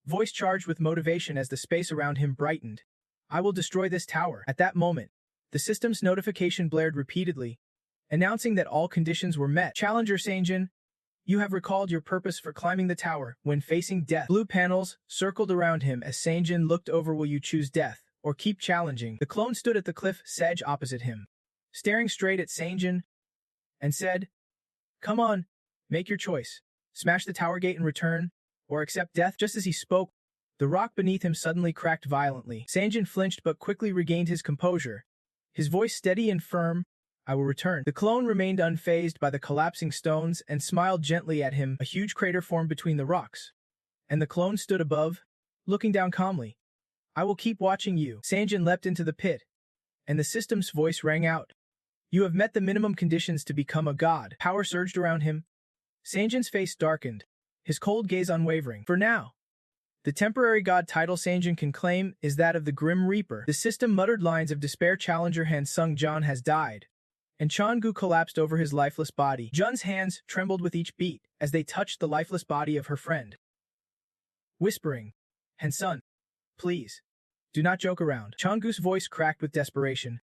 [SPEAKER 1] voice charged with motivation as the space around him brightened. "I will destroy this tower." At that moment, the system's notification blared repeatedly, announcing that all conditions were met. "Challenger Sanjin, you have recalled your purpose for climbing the tower when facing death." Blue panels circled around him as Sanjin looked over. "Will you choose death, or keep challenging?" The clone stood at the cliff edge opposite him, staring straight at Sanjin, and said, "Come on, make your choice. Smash the tower gate and return, or accept death." Just as he spoke, the rock beneath him suddenly cracked violently. Sanjin flinched but quickly regained his composure, his voice steady and firm. "I will return." The clone remained unfazed by the collapsing stones and smiled gently at him. A huge crater formed between the rocks, and the clone stood above, looking down calmly. "I will keep watching you." Sanjin leapt into the pit, and the system's voice rang out. "You have met the minimum conditions to become a god." Power surged around him. Sanjin's face darkened, his cold gaze unwavering. For now, the temporary god title Sanjin can claim is that of the Grim Reaper. The system muttered lines of despair. Challenger Han Sung Jan has died, and Changgu collapsed over his lifeless body. Jun's hands trembled with each beat as they touched the lifeless body of her friend, whispering, "Han Sun, please, do not joke around." Changgu's voice cracked with desperation.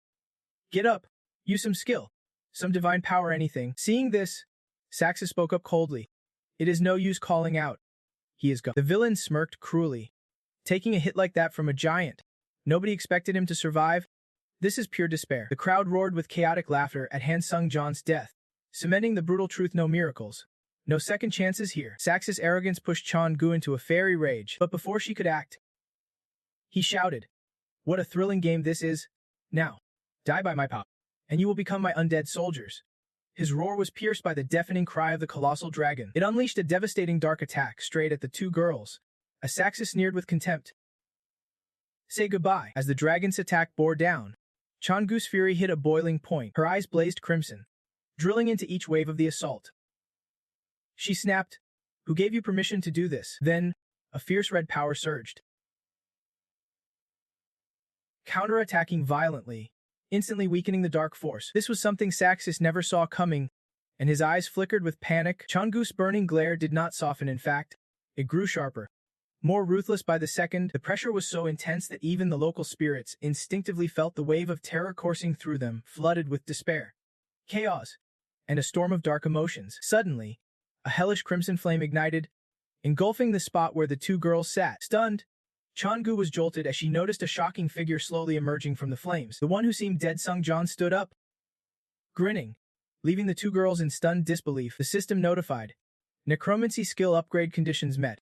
[SPEAKER 1] "Get up. Use some skill, some divine power, anything." Seeing this, Saxa spoke up coldly. "It is no use calling out. He is gone." The villain smirked cruelly. "Taking a hit like that from a giant, nobody expected him to survive? This is pure despair." The crowd roared with chaotic laughter at Han Sung Jan's death, cementing the brutal truth: no miracles, no second chances here. Saxa's arrogance pushed Chan Gu into a fairy rage, but before she could act, he shouted, "What a thrilling game this is! Now, die by my pop, and you will become my undead soldiers." His roar was pierced by the deafening cry of the colossal dragon. It unleashed a devastating dark attack straight at the two girls. Asaxis sneered with contempt. Say goodbye. As the dragon's attack bore down, Changu's fury hit a boiling point. Her eyes blazed crimson, drilling into each wave of the assault. She snapped, "Who gave you permission to do this?" Then, a fierce red power surged, counterattacking violently, instantly weakening the dark force. This was something Saxis never saw coming, and his eyes flickered with panic. Changu's burning glare did not soften, in fact. It grew sharper, more ruthless by the second. The pressure was so intense that even the local spirits instinctively felt the wave of terror coursing through them, flooded with despair, chaos, and a storm of dark emotions. Suddenly, a hellish crimson flame ignited, engulfing the spot where the two girls sat. Stunned, Changu was jolted as she noticed a shocking figure slowly emerging from the flames. The one who seemed dead, Sung-jan, stood up, grinning, leaving the two girls in stunned disbelief. The system notified. Necromancy skill upgrade conditions met.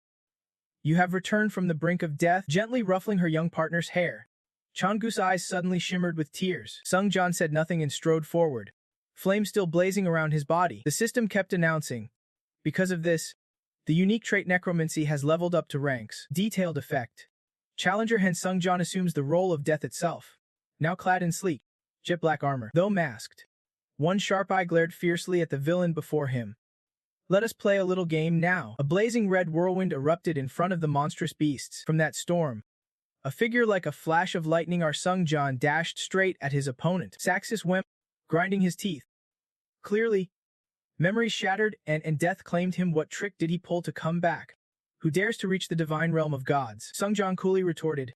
[SPEAKER 1] You have returned from the brink of death. Gently ruffling her young partner's hair, Changu's eyes suddenly shimmered with tears. Sung-jan said nothing and strode forward, flame still blazing around his body. The system kept announcing, because of this, the unique trait necromancy has leveled up to ranks. Detailed effect. Challenger, hence Sung-jan assumes the role of death itself, now clad in sleek, jet black armor. Though masked, one sharp eye glared fiercely at the villain before him. Let us play a little game now. A blazing red whirlwind erupted in front of the monstrous beasts. From that storm, a figure like a flash of lightning, our Sung-jan dashed straight at his opponent. Saxis went, grinding his teeth. Clearly, memories shattered, and death claimed him. What trick did he pull to come back? Who dares to reach the divine realm of gods? Sung-jan coolly retorted.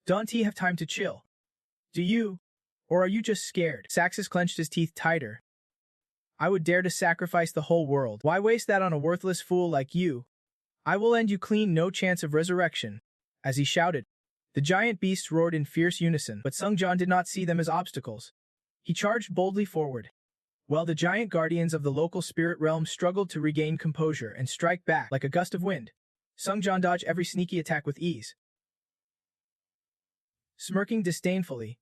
[SPEAKER 1] Don't you have time to chill? Do you? Or are you just scared? Saxis clenched his teeth tighter. I would dare to sacrifice the whole world. Why waste that on a worthless fool like you? I will end you clean, no chance of resurrection. As he shouted, the giant beasts roared in fierce unison, but Sung-jan did not see them as obstacles. He charged boldly forward, while the giant guardians of the local spirit realm struggled to regain composure and strike back like a gust of wind. Sung-jan dodged every sneaky attack with ease, smirking disdainfully.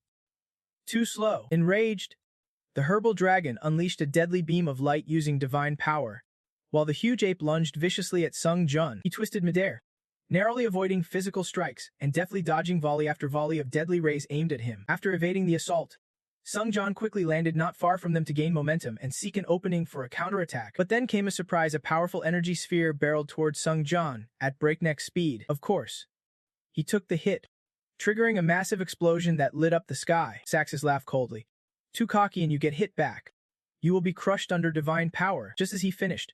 [SPEAKER 1] Too slow. Enraged, the herbal dragon unleashed a deadly beam of light using divine power. While the huge ape lunged viciously at Sung-jan, he twisted midair, narrowly avoiding physical strikes and deftly dodging volley after volley of deadly rays aimed at him. After evading the assault, Sung-jan quickly landed not far from them to gain momentum and seek an opening for a counterattack. But then came a surprise. A powerful energy sphere barreled towards Sung-jan at breakneck speed. Of course, he took the hit, triggering a massive explosion that lit up the sky. Saxis laughed coldly. Too cocky and you get hit back. You will be crushed under divine power. Just as he finished,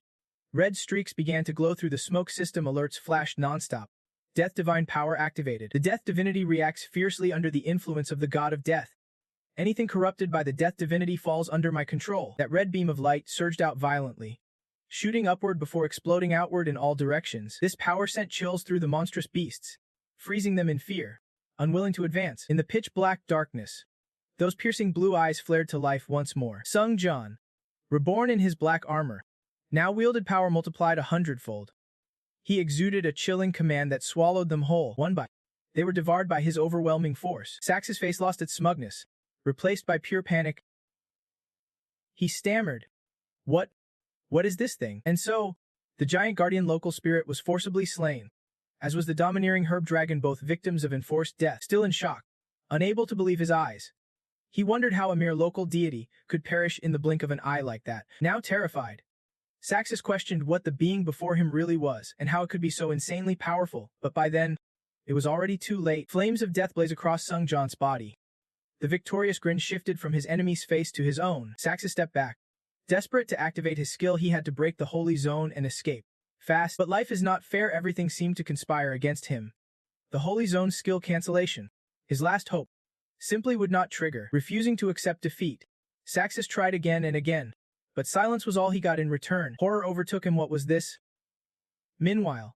[SPEAKER 1] red streaks began to glow through the smoke. System alerts flashed nonstop. Death divine power activated. The death divinity reacts fiercely under the influence of the god of death. Anything corrupted by the death divinity falls under my control. That red beam of light surged out violently, shooting upward before exploding outward in all directions. This power sent chills through the monstrous beasts, freezing them in fear, unwilling to advance. In the pitch-black darkness, those piercing blue eyes flared to life once more. Sung-jan, reborn in his black armor, now wielded power multiplied 100-fold. He exuded a chilling command that swallowed them whole, one by. They were devoured by his overwhelming force. Sax's face lost its smugness, replaced by pure panic. He stammered. What is this thing? And so, the giant guardian local spirit was forcibly slain, as was the domineering herb dragon, both victims of enforced death. Still in shock, unable to believe his eyes, he wondered how a mere local deity could perish in the blink of an eye like that. Now terrified, Saxis questioned what the being before him really was and how it could be so insanely powerful, but by then, it was already too late. Flames of death blaze across Sung-jan's body. The victorious grin shifted from his enemy's face to his own. Saxis stepped back. Desperate to activate his skill, he had to break the holy zone and escape fast. But life is not fair. Everything seemed to conspire against him. The holy zone's skill cancellation, his last hope, simply would not trigger. Refusing to accept defeat, Saxis tried again and again, but silence was all he got in return. Horror overtook him. What was this? Meanwhile,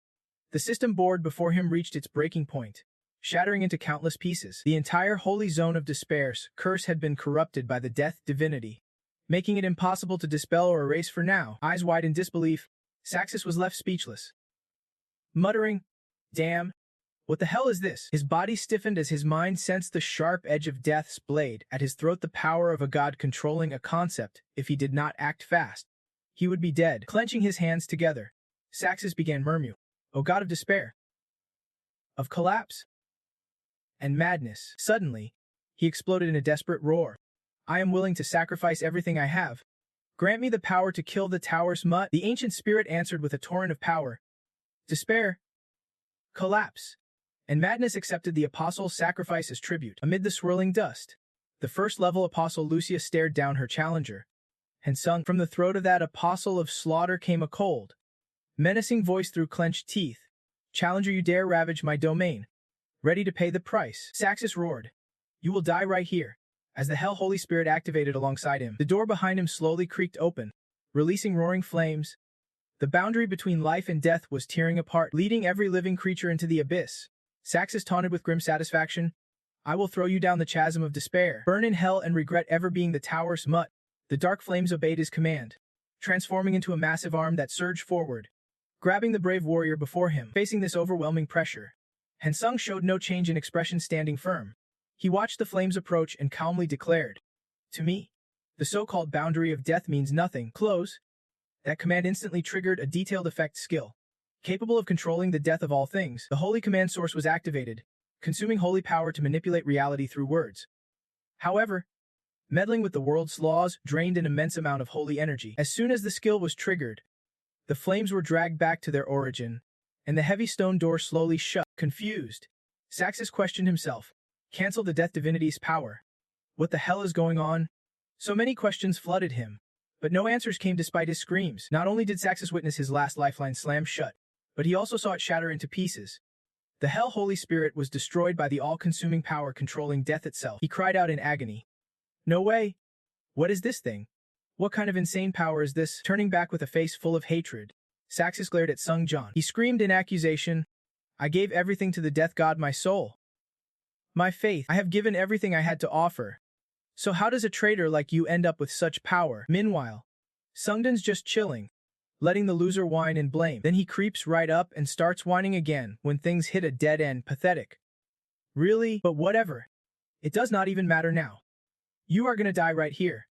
[SPEAKER 1] the system board before him reached its breaking point, shattering into countless pieces. The entire holy zone of despair's curse had been corrupted by the death divinity, making it impossible to dispel or erase. For now, eyes wide in disbelief, Saxis was left speechless. Muttering, "Damn, What the hell is this? His body stiffened as his mind sensed the sharp edge of death's blade at his throat, the power of a god controlling a concept. If he did not act fast, he would be dead. Clenching his hands together, Saxus began murmur, "O god of despair, of collapse, and madness." Suddenly, he exploded in a desperate roar. "I am willing to sacrifice everything I have. Grant me the power to kill the tower's mutt." The ancient spirit answered with a torrent of power. Despair, collapse, and madness accepted the apostle's sacrifice as tribute. Amid the swirling dust, the first-level apostle Lucia stared down her challenger, and sung. From the throat of that apostle of slaughter came a cold, menacing voice through clenched teeth. "Challenger, you dare ravage my domain? Ready to pay the price?" Saxus roared. "You will die right here." As the Hell Holy Spirit activated alongside him, the door behind him slowly creaked open, releasing roaring flames. The boundary between life and death was tearing apart, leading every living creature into the abyss. Saxus taunted with grim satisfaction, "I will throw you down the chasm of despair. Burn in hell and regret ever being the tower's mutt." The dark flames obeyed his command, transforming into a massive arm that surged forward, grabbing the brave warrior before him. Facing this overwhelming pressure, Hansung showed no change in expression, standing firm. He watched the flames approach and calmly declared, "To me, the so-called boundary of death means nothing. Close." That command instantly triggered a detailed effect skill. Capable of controlling the death of all things, the holy command source was activated, consuming holy power to manipulate reality through words. However, meddling with the world's laws drained an immense amount of holy energy. As soon as the skill was triggered, the flames were dragged back to their origin, and the heavy stone door slowly shut. Confused, Saxus questioned himself. Cancel the death divinity's power. What the hell is going on? So many questions flooded him, but no answers came despite his screams. Not only did Saxus witness his last lifeline slam shut, but he also saw it shatter into pieces. The Hell Holy Spirit was destroyed by the all-consuming power controlling death itself. He cried out in agony. "No way! What is this thing? What kind of insane power is this?" Turning back with a face full of hatred, Saxus glared at Sung John. He screamed in accusation, "I gave everything to the death god, my soul. My faith. I have given everything I had to offer. So how does a traitor like you end up with such power?" Meanwhile, Sungden's just chilling, letting the loser whine and blame. Then he creeps right up and starts whining again when things hit a dead end. Pathetic. Really? But whatever. It does not even matter now. You are gonna die right here.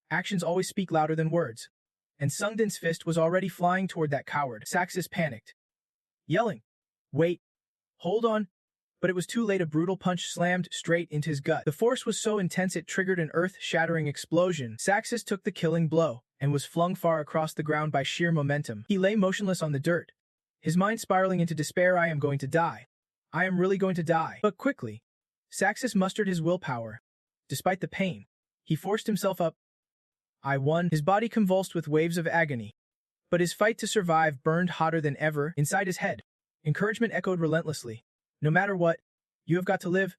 [SPEAKER 1] Actions always speak louder than words. And Sungden's fist was already flying toward that coward. Saxus panicked, yelling, "Wait. Hold on." But it was too late. A brutal punch slammed straight into his gut. The force was so intense it triggered an earth-shattering explosion. Saxus took the killing blow and was flung far across the ground by sheer momentum. He lay motionless on the dirt, his mind spiraling into despair. "I am going to die. I am really going to die." But quickly, Saxus mustered his willpower. Despite the pain, he forced himself up. "I won." His body convulsed with waves of agony, but his fight to survive burned hotter than ever. Inside his head, encouragement echoed relentlessly. "No matter what, you have got to live.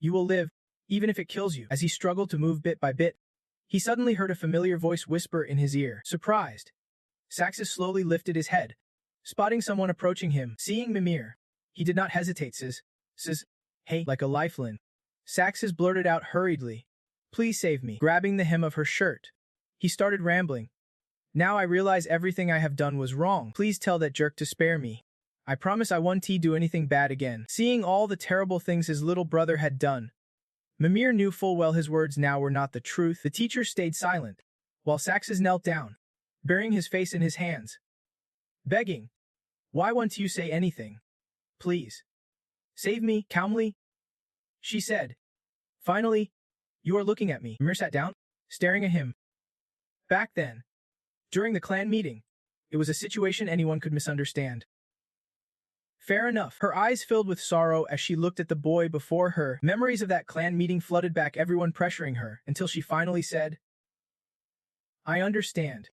[SPEAKER 1] You will live, even if it kills you." As he struggled to move bit by bit, he suddenly heard a familiar voice whisper in his ear. Surprised, Saxus slowly lifted his head, spotting someone approaching him. Seeing Mimir, he did not hesitate. Says, "Hey," like a lifeline. Saxus blurted out hurriedly, "Please save me." Grabbing the hem of her shirt, he started rambling. "Now I realize everything I have done was wrong. Please tell that jerk to spare me. I promise I won't do anything bad again." Seeing all the terrible things his little brother had done, Mimir knew full well his words now were not the truth. The teacher stayed silent, while Saxus knelt down, burying his face in his hands, begging, "Why won't you say anything? Please. Save me." "Calmly," she said. "Finally, you are looking at me." Mimir sat down, staring at him. Back then, during the clan meeting, it was a situation anyone could misunderstand. Fair enough. Her eyes filled with sorrow as she looked at the boy before her. Memories of that clan meeting flooded back, everyone pressuring her, until she finally said, "I understand.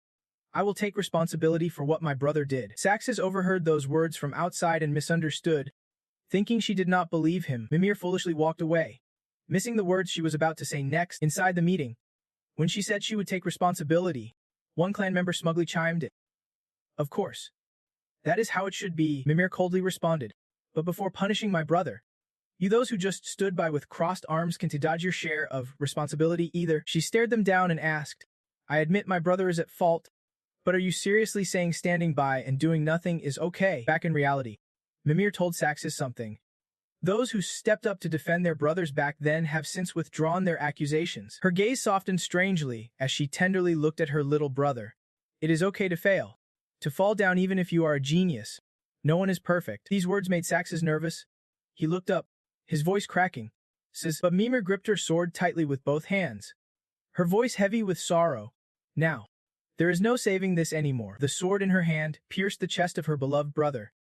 [SPEAKER 1] I will take responsibility for what my brother did." Saxus overheard those words from outside and misunderstood. Thinking she did not believe him, Mimir foolishly walked away, missing the words she was about to say next. Inside the meeting, when she said she would take responsibility, one clan member smugly chimed in, "Of course. That is how it should be," Mimir coldly responded. "But before punishing my brother, you those who just stood by with crossed arms can dodge your share of responsibility either." She stared them down and asked, "I admit my brother is at fault, but are you seriously saying standing by and doing nothing is okay?" Back in reality, Mimir told Saxus something Those who stepped up to defend their brothers back then have since withdrawn their accusations. Her gaze softened strangely as she tenderly looked at her little brother. It is okay to fail. To fall down even if you are a genius. No one is perfect. These words made Saxus nervous. He looked up, his voice cracking. But Mimir gripped her sword tightly with both hands. Her voice heavy with sorrow. Now, there is no saving this anymore. The sword in her hand pierced the chest of her beloved brother.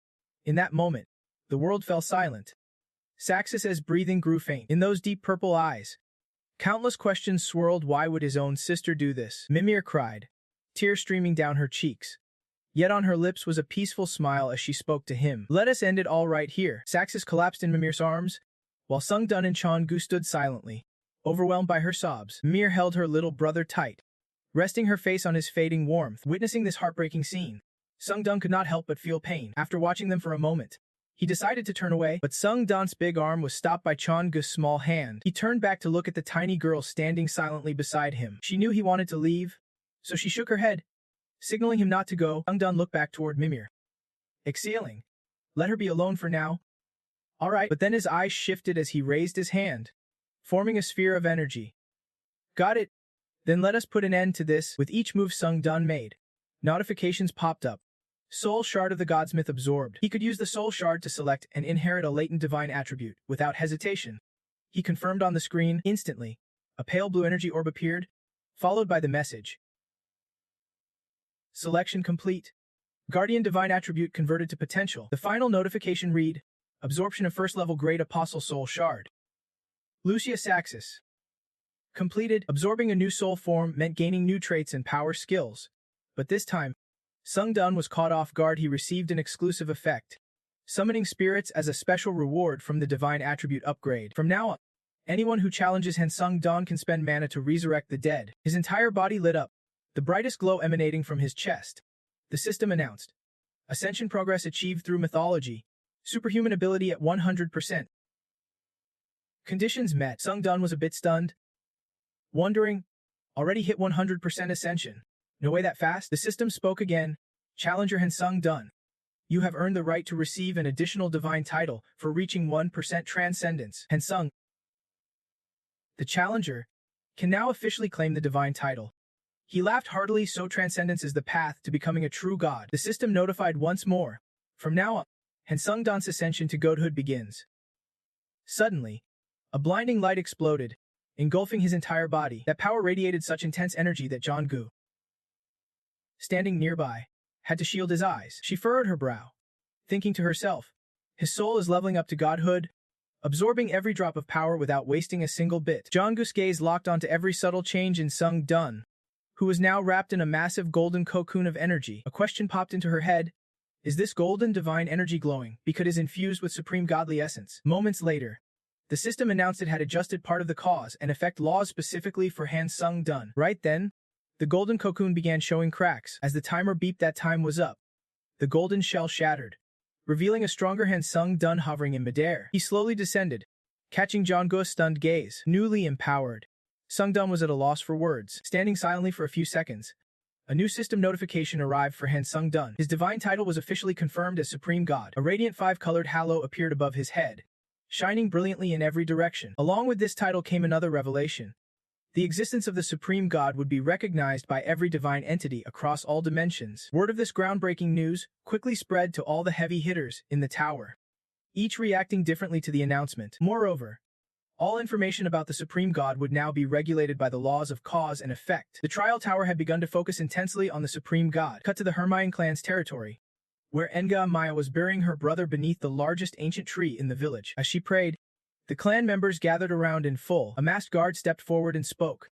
[SPEAKER 1] In that moment, the world fell silent. Saxus's breathing grew faint. In those deep purple eyes, countless questions swirled. Why would his own sister do this? Mimir cried, tears streaming down her cheeks. Yet on her lips was a peaceful smile as she spoke to him. Let us end it all right here. Saxus collapsed in Mimir's arms, while Sungdun and Chongu stood silently, overwhelmed by her sobs. Mimir held her little brother tight, resting her face on his fading warmth. Witnessing this heartbreaking scene, Sungdun could not help but feel pain. After watching them for a moment, he decided to turn away, but Sungdun's big arm was stopped by Chongu's small hand. He turned back to look at the tiny girl standing silently beside him. She knew he wanted to leave, so she shook her head, signaling him not to go. Sungdun looked back toward Mimir, exhaling. Let her be alone for now. All right, but then his eyes shifted as he raised his hand, forming a sphere of energy. Got it. Then let us put an end to this. With each move Sungdun made, notifications popped up. Soul Shard of the Godsmith absorbed. He could use the Soul Shard to select and inherit a latent divine attribute, without hesitation. He confirmed on the screen. Instantly, a pale blue energy orb appeared, followed by the message. Selection complete. Guardian Divine Attribute converted to potential. The final notification read, Absorption of First Level Great Apostle Soul Shard. Lucia Saxus. Completed. Absorbing a new soul form meant gaining new traits and power skills. But this time, Sungdun was caught off guard. He received an exclusive effect, summoning spirits as a special reward from the Divine Attribute upgrade. From now on, anyone who challenges Sungdun can spend mana to resurrect the dead. His entire body lit up, the brightest glow emanating from his chest. The system announced, Ascension progress achieved through mythology, superhuman ability at 100%. Conditions met. Sungdun was a bit stunned, wondering, already hit 100% Ascension. No way that fast? The system spoke again. Challenger Sungdun, you have earned the right to receive an additional divine title for reaching 1% transcendence. Sung, the challenger, can now officially claim the divine title. He laughed heartily. So transcendence is the path to becoming a true god. The system notified once more. From now on, Sungdun's ascension to godhood begins. Suddenly, a blinding light exploded, engulfing his entire body. That power radiated such intense energy that Chongu, standing nearby, had to shield his eyes. She furrowed her brow, thinking to herself, his soul is leveling up to godhood, absorbing every drop of power without wasting a single bit. Chongu's gaze locked onto every subtle change in Sungdun, who was now wrapped in a massive golden cocoon of energy. A question popped into her head. Is this golden divine energy glowing because it is infused with supreme godly essence? Moments later, the system announced it had adjusted part of the cause and effect laws specifically for Sungdun. Right then, the golden cocoon began showing cracks. As the timer beeped that time was up, the golden shell shattered, revealing a stronger Sungdun hovering in midair. He slowly descended, catching Chongu's stunned gaze. Newly empowered, Sungdun was at a loss for words. Standing silently for a few seconds, a new system notification arrived for Sungdun. His divine title was officially confirmed as Supreme God. A radiant 5-colored halo appeared above his head, shining brilliantly in every direction. Along with this title came another revelation. The existence of the Supreme God would be recognized by every divine entity across all dimensions. Word of this groundbreaking news quickly spread to all the heavy hitters in the tower, each reacting differently to the announcement. Moreover, all information about the Supreme God would now be regulated by the laws of cause and effect. The trial tower had begun to focus intensely on the Supreme God. Cut to the Hermione clan's territory, where Nga Maya was burying her brother beneath the largest ancient tree in the village. As she prayed, the clan members gathered around in full. A masked guard stepped forward and spoke.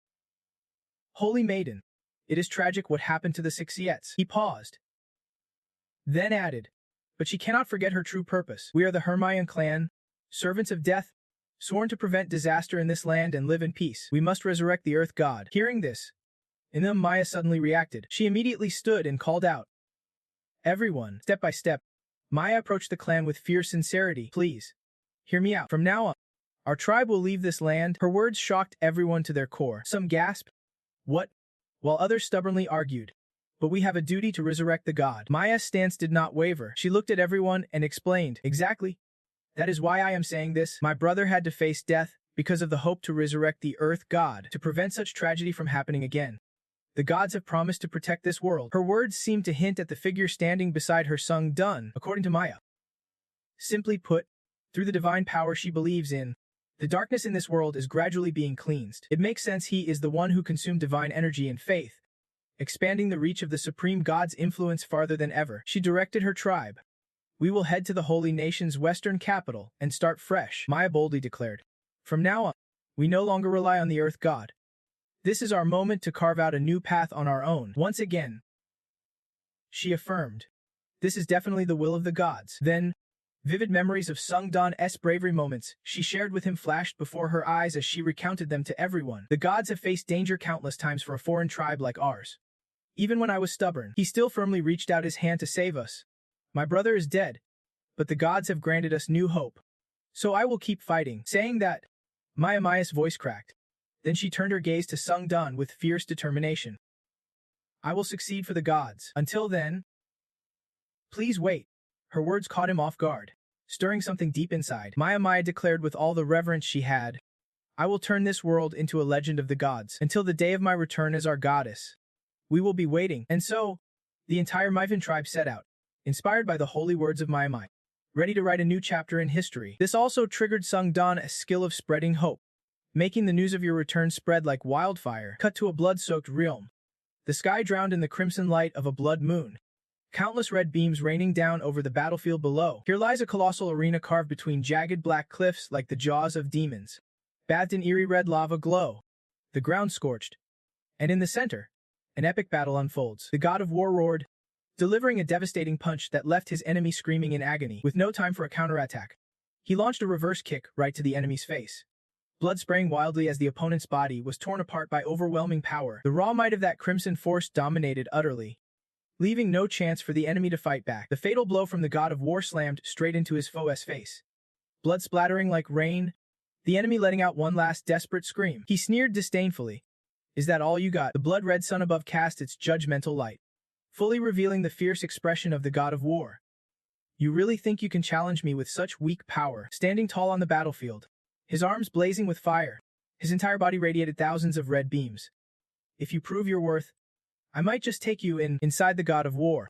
[SPEAKER 1] Holy Maiden, it is tragic what happened to the Sixiettes. He paused, then added, but she cannot forget her true purpose. We are the Hermione clan, servants of death, sworn to prevent disaster in this land and live in peace. We must resurrect the Earth God. Hearing this, Maya suddenly reacted. She immediately stood and called out. Everyone, step by step, Maya approached the clan with fierce sincerity. Please, hear me out. From now on, our tribe will leave this land. Her words shocked everyone to their core. Some gasped. What? While others stubbornly argued. But we have a duty to resurrect the god. Maya's stance did not waver. She looked at everyone and explained. Exactly. That is why I am saying this. My brother had to face death because of the hope to resurrect the Earth God to prevent such tragedy from happening again. The gods have promised to protect this world. Her words seem to hint at the figure standing beside her Sung Dun, according to Maya. Simply put, through the divine power she believes in, the darkness in this world is gradually being cleansed. It makes sense he is the one who consumed divine energy and faith, expanding the reach of the supreme god's influence farther than ever. She directed her tribe. We will head to the holy nation's western capital and start fresh, Maya boldly declared. From now on, we no longer rely on the Earth God. This is our moment to carve out a new path on our own. Once again, she affirmed, this is definitely the will of the gods. Then, vivid memories of Sung Don's bravery moments she shared with him flashed before her eyes as she recounted them to everyone. The gods have faced danger countless times for a foreign tribe like ours. Even when I was stubborn, he still firmly reached out his hand to save us. My brother is dead, but the gods have granted us new hope. So I will keep fighting. Saying that, Maya's voice cracked. Then she turned her gaze to Sung Dun with fierce determination. I will succeed for the gods. Until then, please wait. Her words caught him off guard, stirring something deep inside. Maya declared with all the reverence she had, I will turn this world into a legend of the gods. Until the day of my return as our goddess, we will be waiting. And so, the entire Myvan tribe set out, inspired by the holy words of Maya, ready to write a new chapter in history. This also triggered Sung Don's skill of spreading hope, making the news of your return spread like wildfire. Cut to a blood-soaked realm. The sky drowned in the crimson light of a blood moon. Countless red beams raining down over the battlefield below. Here lies a colossal arena carved between jagged black cliffs like the jaws of demons, bathed in eerie red lava glow, the ground scorched. And in the center, an epic battle unfolds. The god of war roared, delivering a devastating punch that left his enemy screaming in agony. With no time for a counterattack, he launched a reverse kick right to the enemy's face. Blood spraying wildly as the opponent's body was torn apart by overwhelming power. The raw might of that crimson force dominated utterly, leaving no chance for the enemy to fight back. The fatal blow from the god of war slammed straight into his foe's face. Blood splattering like rain, the enemy letting out one last desperate scream. He sneered disdainfully. Is that all you got? The blood-red sun above cast its judgmental light, fully revealing the fierce expression of the god of war. You really think you can challenge me with such weak power? Standing tall on the battlefield, his arms blazing with fire, his entire body radiated thousands of red beams. If you prove your worth, I might just take you inside the god of war.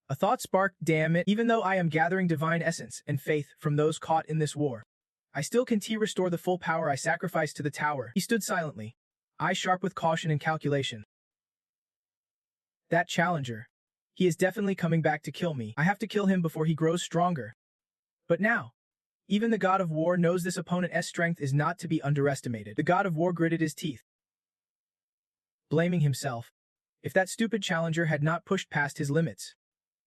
[SPEAKER 1] A thought sparked, damn it, even though I am gathering divine essence and faith from those caught in this war, I still can restore the full power I sacrificed to the tower. He stood silently, eyes sharp with caution and calculation. That challenger. He is definitely coming back to kill me. I have to kill him before he grows stronger. But now, even the god of war knows this opponent's strength is not to be underestimated. The god of war gritted his teeth, blaming himself. If that stupid challenger had not pushed past his limits,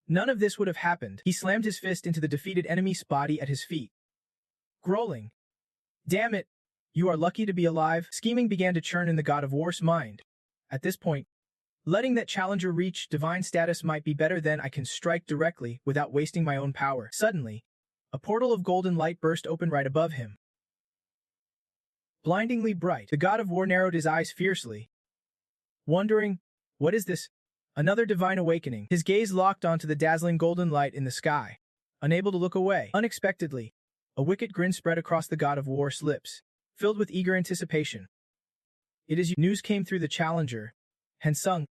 [SPEAKER 1] none of this would have happened. He slammed his fist into the defeated enemy's body at his feet, growling, damn it, you are lucky to be alive. Scheming began to churn in the god of war's mind. At this point, letting that challenger reach divine status might be better than I can strike directly without wasting my own power. Suddenly, a portal of golden light burst open right above him. Blindingly bright, the god of war narrowed his eyes fiercely, wondering, what is this? Another divine awakening. His gaze locked onto the dazzling golden light in the sky, unable to look away. Unexpectedly, a wicked grin spread across the god of war's lips, filled with eager anticipation. It is you. News came through the challenger. Hansung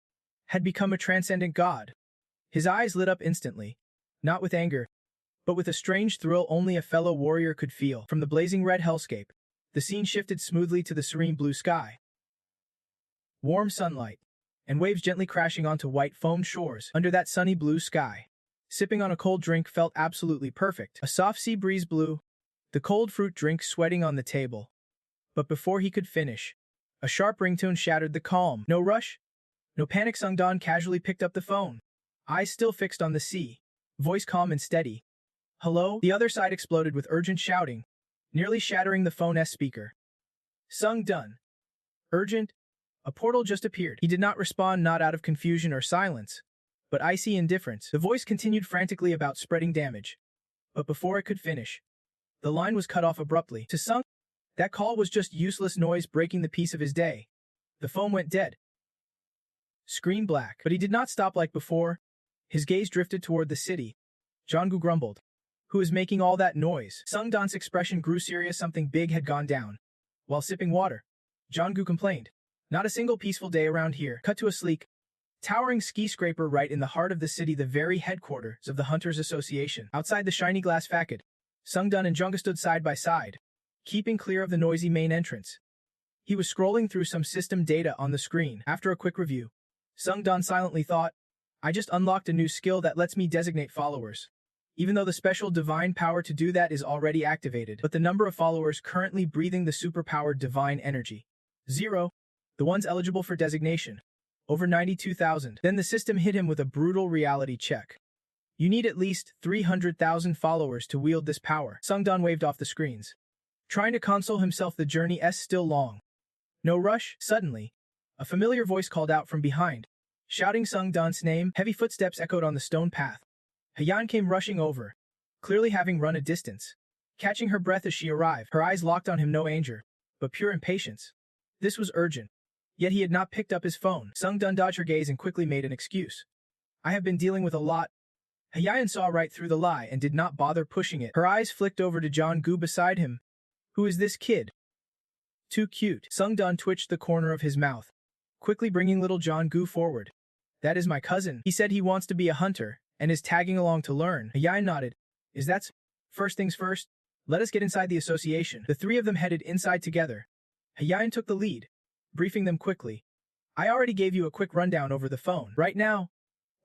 [SPEAKER 1] had become a transcendent god. His eyes lit up instantly, not with anger, but with a strange thrill only a fellow warrior could feel. From the blazing red hellscape, the scene shifted smoothly to the serene blue sky. Warm sunlight, and waves gently crashing onto white foamed shores. Under that sunny blue sky, sipping on a cold drink felt absolutely perfect. A soft sea breeze blew, the cold fruit drink sweating on the table. But before he could finish, a sharp ringtone shattered the calm. No rush, no panic. Sung Don casually picked up the phone, eyes still fixed on the sea, voice calm and steady. Hello? The other side exploded with urgent shouting, nearly shattering the phone's speaker. Sung Dun. Urgent? A portal just appeared. He did not respond, not out of confusion or silence, but icy indifference. The voice continued frantically about spreading damage. But before it could finish, the line was cut off abruptly. To Sung, that call was just useless noise breaking the peace of his day. The phone went dead. Screen black. But he did not stop like before. His gaze drifted toward the city. Jonggu grumbled. Who is making all that noise? Sungdan's expression grew serious. Something big had gone down. While sipping water, Jonggu complained. Not a single peaceful day around here. Cut to a sleek, towering skyscraper right in the heart of the city, the very headquarters of the Hunters Association. Outside the shiny glass facade, Sungdan and Jonggu stood side by side, keeping clear of the noisy main entrance. He was scrolling through some system data on the screen. After a quick review, Sungdan silently thought, I just unlocked a new skill that lets me designate followers. Even though the special divine power to do that is already activated, but the number of followers currently breathing the superpowered divine energy. 0. The ones eligible for designation. Over 92,000. Then the system hit him with a brutal reality check. You need at least 300,000 followers to wield this power. Sungdan waved off the screens, trying to console himself. The journey's still long. No rush. Suddenly, a familiar voice called out from behind, shouting Sungdan's name. Heavy footsteps echoed on the stone path. Hyeon came rushing over, clearly having run a distance. Catching her breath as she arrived, her eyes locked on him, no anger, but pure impatience. This was urgent. Yet he had not picked up his phone. Sungdan dodged her gaze and quickly made an excuse. I have been dealing with a lot. Hyeon saw right through the lie and did not bother pushing it. Her eyes flicked over to Jonggu beside him. Who is this kid? Too cute. Sungdan twitched the corner of his mouth, quickly bringing little Jonggu forward. That is my cousin. He said he wants to be a hunter and is tagging along to learn. Hyeon nodded. Is that first things first? Let us get inside the association. The three of them headed inside together. Hyeon took the lead, briefing them quickly. I already gave you a quick rundown over the phone. Right now,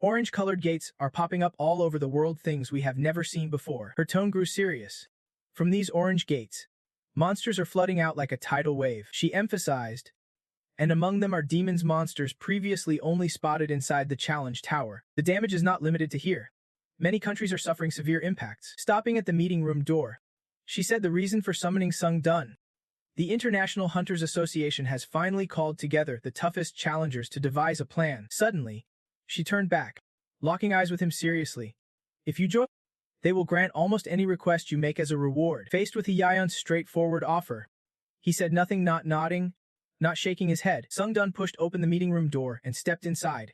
[SPEAKER 1] orange-colored gates are popping up all over the world, things we have never seen before. Her tone grew serious. From these orange gates, monsters are flooding out like a tidal wave, she emphasized. And among them are demons, monsters previously only spotted inside the challenge tower. The damage is not limited to here. Many countries are suffering severe impacts. Stopping at the meeting room door, she said the reason for summoning Sungdan. The International Hunters Association has finally called together the toughest challengers to devise a plan. Suddenly, she turned back, locking eyes with him seriously. If you join, they will grant almost any request you make as a reward. Faced with Hyeon's straightforward offer, he said nothing, not nodding, not shaking his head. Sungdan pushed open the meeting room door and stepped inside.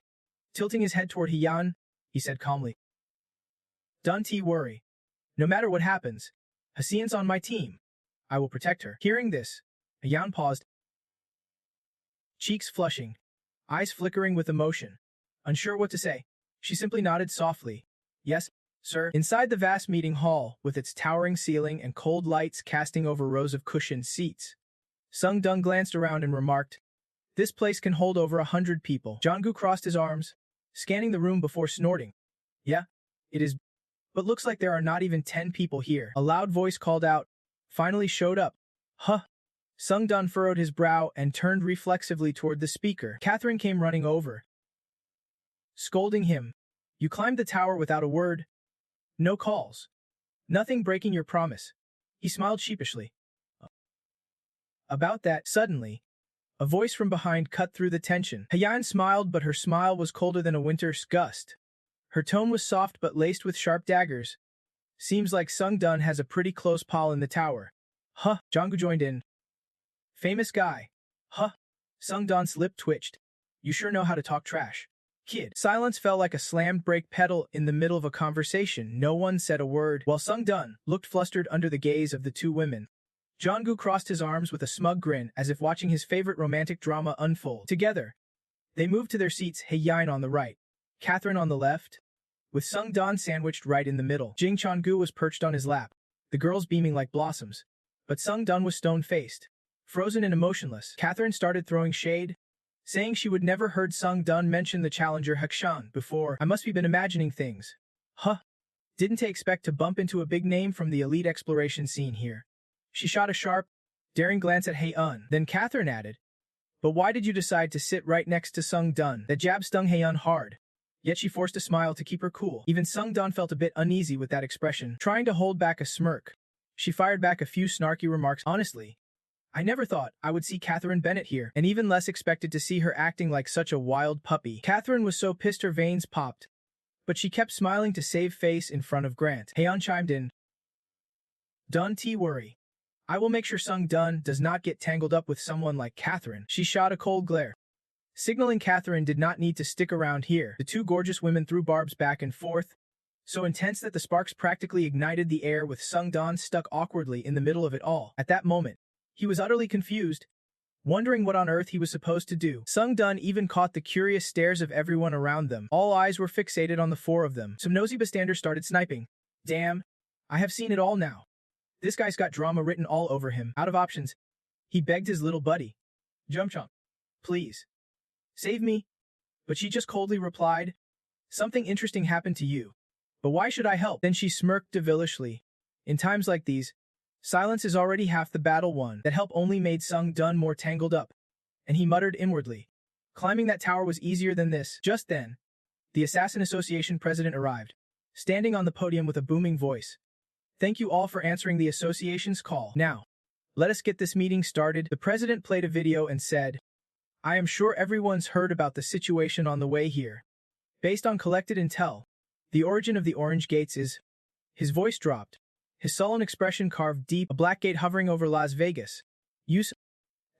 [SPEAKER 1] Tilting his head toward Hyeon, he said calmly, Don't worry. No matter what happens, Hyeon's on my team. I will protect her. Hearing this, Hyeon paused, cheeks flushing, eyes flickering with emotion. Unsure what to say, she simply nodded softly. Yes, sir. Inside the vast meeting hall, with its towering ceiling and cold lights casting over rows of cushioned seats, Sungdan glanced around and remarked, this place can hold over 100 people. Jonggu crossed his arms, scanning the room before snorting. Yeah, it is, but looks like there are not even 10 people here. A loud voice called out, finally showed up. Huh. Sungdan furrowed his brow and turned reflexively toward the speaker. Catherine came running over, scolding him. You climbed the tower without a word. No calls. Nothing breaking your promise. He smiled sheepishly. About that, suddenly, a voice from behind cut through the tension. Hyeon smiled, but her smile was colder than a winter's gust. Her tone was soft but laced with sharp daggers. Seems like Sungdan has a pretty close pal in the tower. Huh. Jonggu joined in. Famous guy. Huh. Sungdan's lip twitched. You sure know how to talk trash. Kid. Silence fell like a slammed brake pedal in the middle of a conversation. No one said a word, while Sungdan looked flustered under the gaze of the two women. Jonggu crossed his arms with a smug grin, as if watching his favorite romantic drama unfold. Together, they moved to their seats, Hyeon on the right, Catherine on the left, with Sungdan sandwiched right in the middle. Jing Chongu was perched on his lap, the girls beaming like blossoms. But Sungdan was stone-faced, frozen and emotionless. Catherine started throwing shade, saying she would never heard Sungdan mention the challenger Hakshan before. I must have been imagining things. Huh. Didn't I expect to bump into a big name from the elite exploration scene here? She shot a sharp, daring glance at Hyeon. Then Catherine added, but why did you decide to sit right next to Sungdan? That jab stung Hyeon hard. Yet she forced a smile to keep her cool. Even Sungdan felt a bit uneasy with that expression. Trying to hold back a smirk, she fired back a few snarky remarks. Honestly, I never thought I would see Catherine Bennett here, and even less expected to see her acting like such a wild puppy. Catherine was so pissed her veins popped, but she kept smiling to save face in front of Grant. Hyeon chimed in. Don't worry. I will make sure Sungdan does not get tangled up with someone like Catherine. She shot a cold glare, signaling Catherine did not need to stick around here. The two gorgeous women threw barbs back and forth, so intense that the sparks practically ignited the air with Sung Dan stuck awkwardly in the middle of it all. At that moment, he was utterly confused, wondering what on earth he was supposed to do. Sung Dan even caught the curious stares of everyone around them. All eyes were fixated on the four of them. Some nosy bystanders started sniping. Damn, I have seen it all now. This guy's got drama written all over him. Out of options, he begged his little buddy. Jumchomp, please, save me. But she just coldly replied, something interesting happened to you. But why should I help? Then she smirked devilishly. In times like these, silence is already half the battle won. That help only made Sung Dan more tangled up. And he muttered inwardly, climbing that tower was easier than this. Just then, the Assassin Association president arrived, standing on the podium with a booming voice. Thank you all for answering the association's call. Now, let us get this meeting started. The president played a video and said, I am sure everyone's heard about the situation on the way here. Based on collected intel, the origin of the Orange Gates is... His voice dropped. His sullen expression carved deep, a black gate hovering over Las Vegas.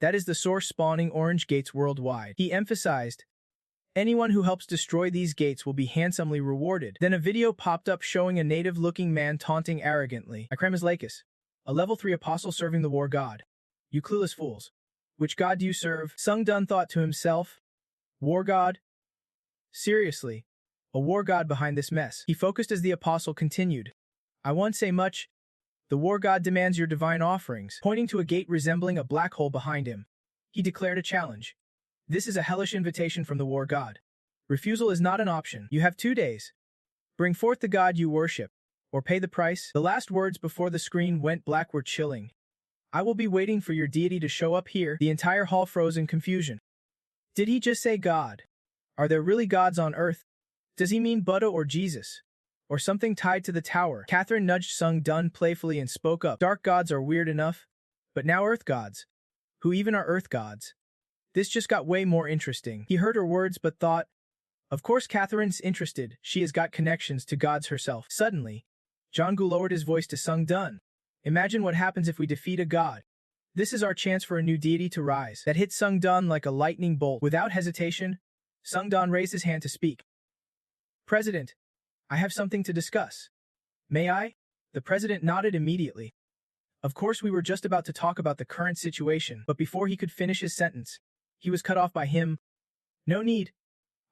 [SPEAKER 1] That is the source spawning Orange Gates worldwide. He emphasized, anyone who helps destroy these gates will be handsomely rewarded. Then a video popped up showing a native-looking man taunting arrogantly. Akremas Lakis, a level 3 apostle serving the war god. You clueless fools. Which god do you serve? Sung Dan thought to himself. War god? Seriously, a war god behind this mess. He focused as the apostle continued. I won't say much. The war god demands your divine offerings. Pointing to a gate resembling a black hole behind him, he declared a challenge. This is a hellish invitation from the war god. Refusal is not an option. You have 2 days. Bring forth the god you worship, or pay the price. The last words before the screen went black were chilling. I will be waiting for your deity to show up here. The entire hall froze in confusion. Did he just say God? Are there really gods on earth? Does he mean Buddha or Jesus? Or something tied to the tower? Catherine nudged Sung Dan playfully and spoke up. Dark gods are weird enough, but now earth gods. Who even are earth gods? This just got way more interesting. He heard her words but thought, of course Catherine's interested, she has got connections to gods herself. Suddenly, Jonggu lowered his voice to Sung Dan. Imagine what happens if we defeat a god. This is our chance for a new deity to rise. That hit Sung Dan like a lightning bolt. Without hesitation, Sung Dan raised his hand to speak. President, I have something to discuss. May I? The president nodded immediately. Of course we were just about to talk about the current situation, but before he could finish his sentence, he was cut off by him. No need.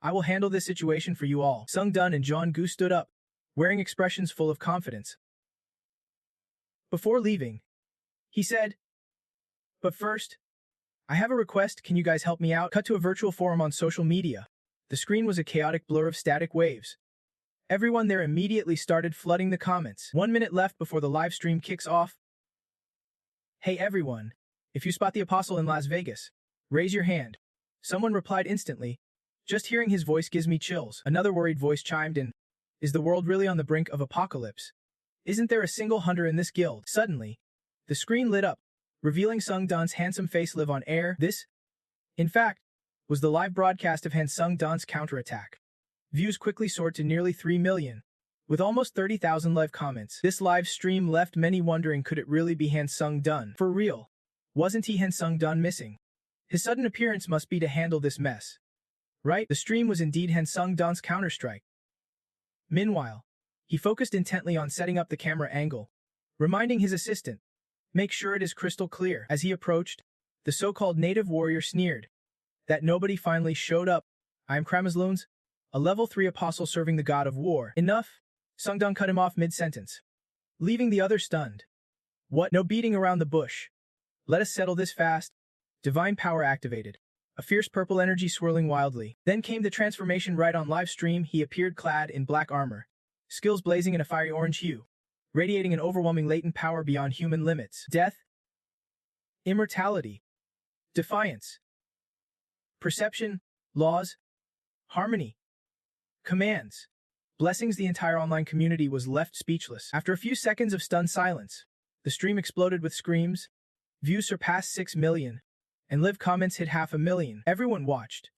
[SPEAKER 1] I will handle this situation for you all. Sung Dan and Jonggu stood up, wearing expressions full of confidence. Before leaving, he said, but first, I have a request, can you guys help me out? Cut to a virtual forum on social media. The screen was a chaotic blur of static waves. Everyone there immediately started flooding the comments. 1 minute left before the live stream kicks off. Hey everyone, if you spot the apostle in Las Vegas, raise your hand. Someone replied instantly. Just hearing his voice gives me chills. Another worried voice chimed in. Is the world really on the brink of apocalypse? Isn't there a single hunter in this guild? Suddenly, the screen lit up, revealing Sung Dan's handsome face live on air. This, in fact, was the live broadcast of Han Sung Dan's counterattack. Views quickly soared to nearly 3 million, with almost 30,000 live comments. This live stream left many wondering, could it really be Han Sung Dan? For real, wasn't he Han Sung Dan missing? His sudden appearance must be to handle this mess. Right? The stream was indeed Han Sung Dan's counterstrike. Meanwhile, he focused intently on setting up the camera angle, reminding his assistant, make sure it is crystal clear. As he approached, the so-called native warrior sneered. That nobody finally showed up. I am Kramazloons, a level 3 apostle serving the god of war. Enough. Sung Dan cut him off mid-sentence, leaving the other stunned. What? No beating around the bush. Let us settle this fast. Divine power activated. A fierce purple energy swirling wildly. Then came the transformation right on live stream. He appeared clad in black armor, skills blazing in a fiery orange hue, radiating an overwhelming latent power beyond human limits. Death, immortality, defiance, perception, laws, harmony, commands, blessings. The entire online community was left speechless. After a few seconds of stunned silence, the stream exploded with screams. Views surpassed 6 million, and live comments hit 500,000. Everyone watched,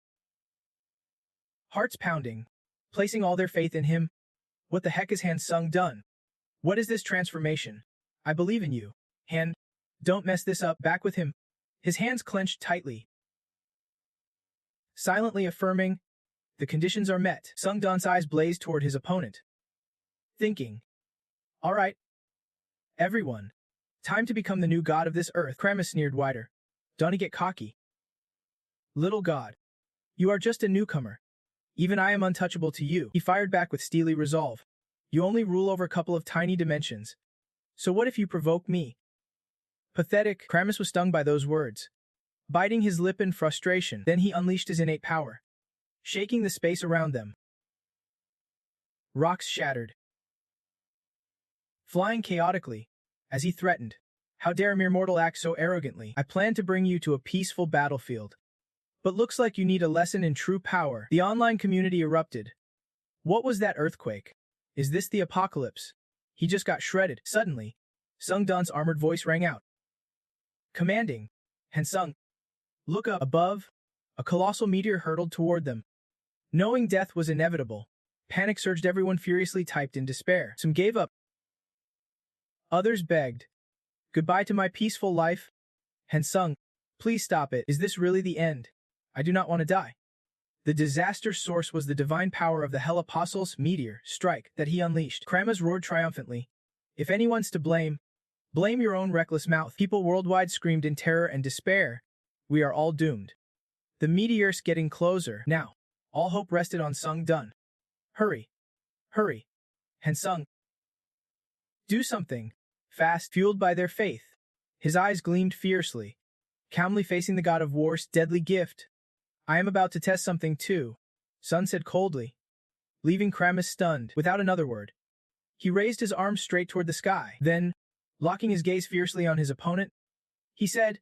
[SPEAKER 1] hearts pounding, placing all their faith in him. What the heck is Han Sung Dan? What is this transformation? I believe in you, Han. Don't mess this up. Back with him. His hands clenched tightly, silently affirming, the conditions are met. Sung Dan's eyes blazed toward his opponent. thinking, all right, everyone, time to become the new god of this earth. Kramus sneered wider. Don't get cocky. Little god, you are just a newcomer. Even I am untouchable to you. He fired back with steely resolve. You only rule over a couple of tiny dimensions. So what if you provoke me? Pathetic. Kramus was stung by those words. Biting his lip in frustration, then he unleashed his innate power, shaking the space around them. Rocks shattered, flying chaotically, as he threatened. How dare a mere mortal act so arrogantly? I plan to bring you to a peaceful battlefield. But looks like you need a lesson in true power. The online community erupted. What was that earthquake? Is this the apocalypse? He just got shredded. Suddenly, Sung Dun's armored voice rang out. Commanding, Hansung, look up. Above, a colossal meteor hurtled toward them. Knowing death was inevitable, panic surged. Everyone furiously typed in despair. Some gave up. Others begged. Goodbye to my peaceful life. Hansung, please stop it. Is this really the end? I do not want to die. The disaster's source was the divine power of the Hell Apostle's meteor strike that he unleashed. Kramus roared triumphantly. If anyone's to blame, blame your own reckless mouth. People worldwide screamed in terror and despair. We are all doomed. The meteor's getting closer. Now, all hope rested on Sung Dun. Hurry. Hurry. Hansung. Do something. Fast. Fueled by their faith, his eyes gleamed fiercely, calmly facing the god of war's deadly gift. I am about to test something too, Sun said coldly, leaving Kramus stunned. Without another word, he raised his arms straight toward the sky. Then, locking his gaze fiercely on his opponent, he said,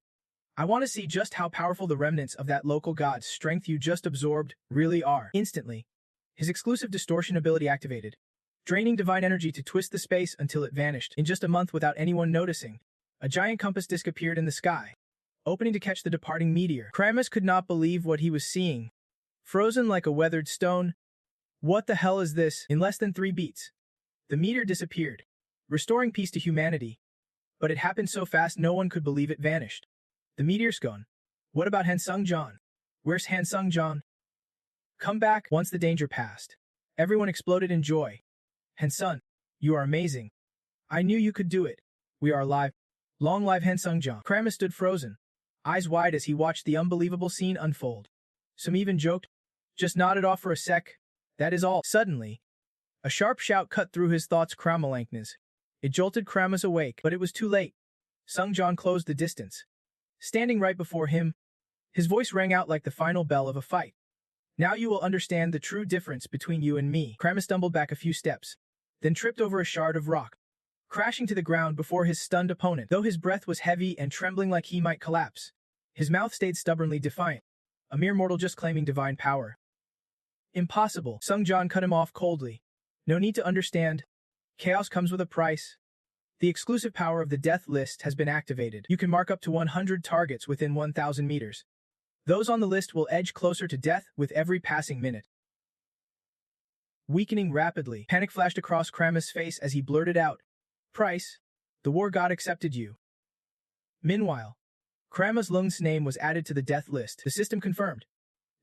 [SPEAKER 1] I want to see just how powerful the remnants of that local god's strength you just absorbed really are. Instantly, his exclusive distortion ability activated, draining divine energy to twist the space until it vanished. In just a month without anyone noticing, a giant compass disc appeared in the sky, opening to catch the departing meteor. Kramus could not believe what he was seeing. Frozen like a weathered stone. What the hell is this? In less than 3 beats, the meteor disappeared, restoring peace to humanity. But it happened so fast no one could believe it vanished. The meteor's gone. What about Hansung John? Where's Hansung John? Come back. Once the danger passed, everyone exploded in joy. Hansung, you are amazing. I knew you could do it. We are alive. Long live Hansung John. Kramus stood frozen, eyes wide as he watched the unbelievable scene unfold. Some even joked, just nodded off for a sec. That is all. Suddenly, a sharp shout cut through his thoughts. Kramalanknas. It jolted Kramus awake, but it was too late. Sung John closed the distance. Standing right before him, his voice rang out like the final bell of a fight. Now you will understand the true difference between you and me. Kramus stumbled back a few steps, then tripped over a shard of rock, crashing to the ground before his stunned opponent. Though his breath was heavy and trembling like he might collapse, his mouth stayed stubbornly defiant. A mere mortal just claiming divine power. Impossible. Sung John cut him off coldly. No need to understand. Chaos comes with a price. The exclusive power of the death list has been activated. You can mark up to 100 targets within 1,000 meters. Those on the list will edge closer to death with every passing minute. Weakening rapidly, panic flashed across Kramus' face as he blurted out, Price, the war god accepted you. Meanwhile, Kramus Lung's name was added to the death list. The system confirmed.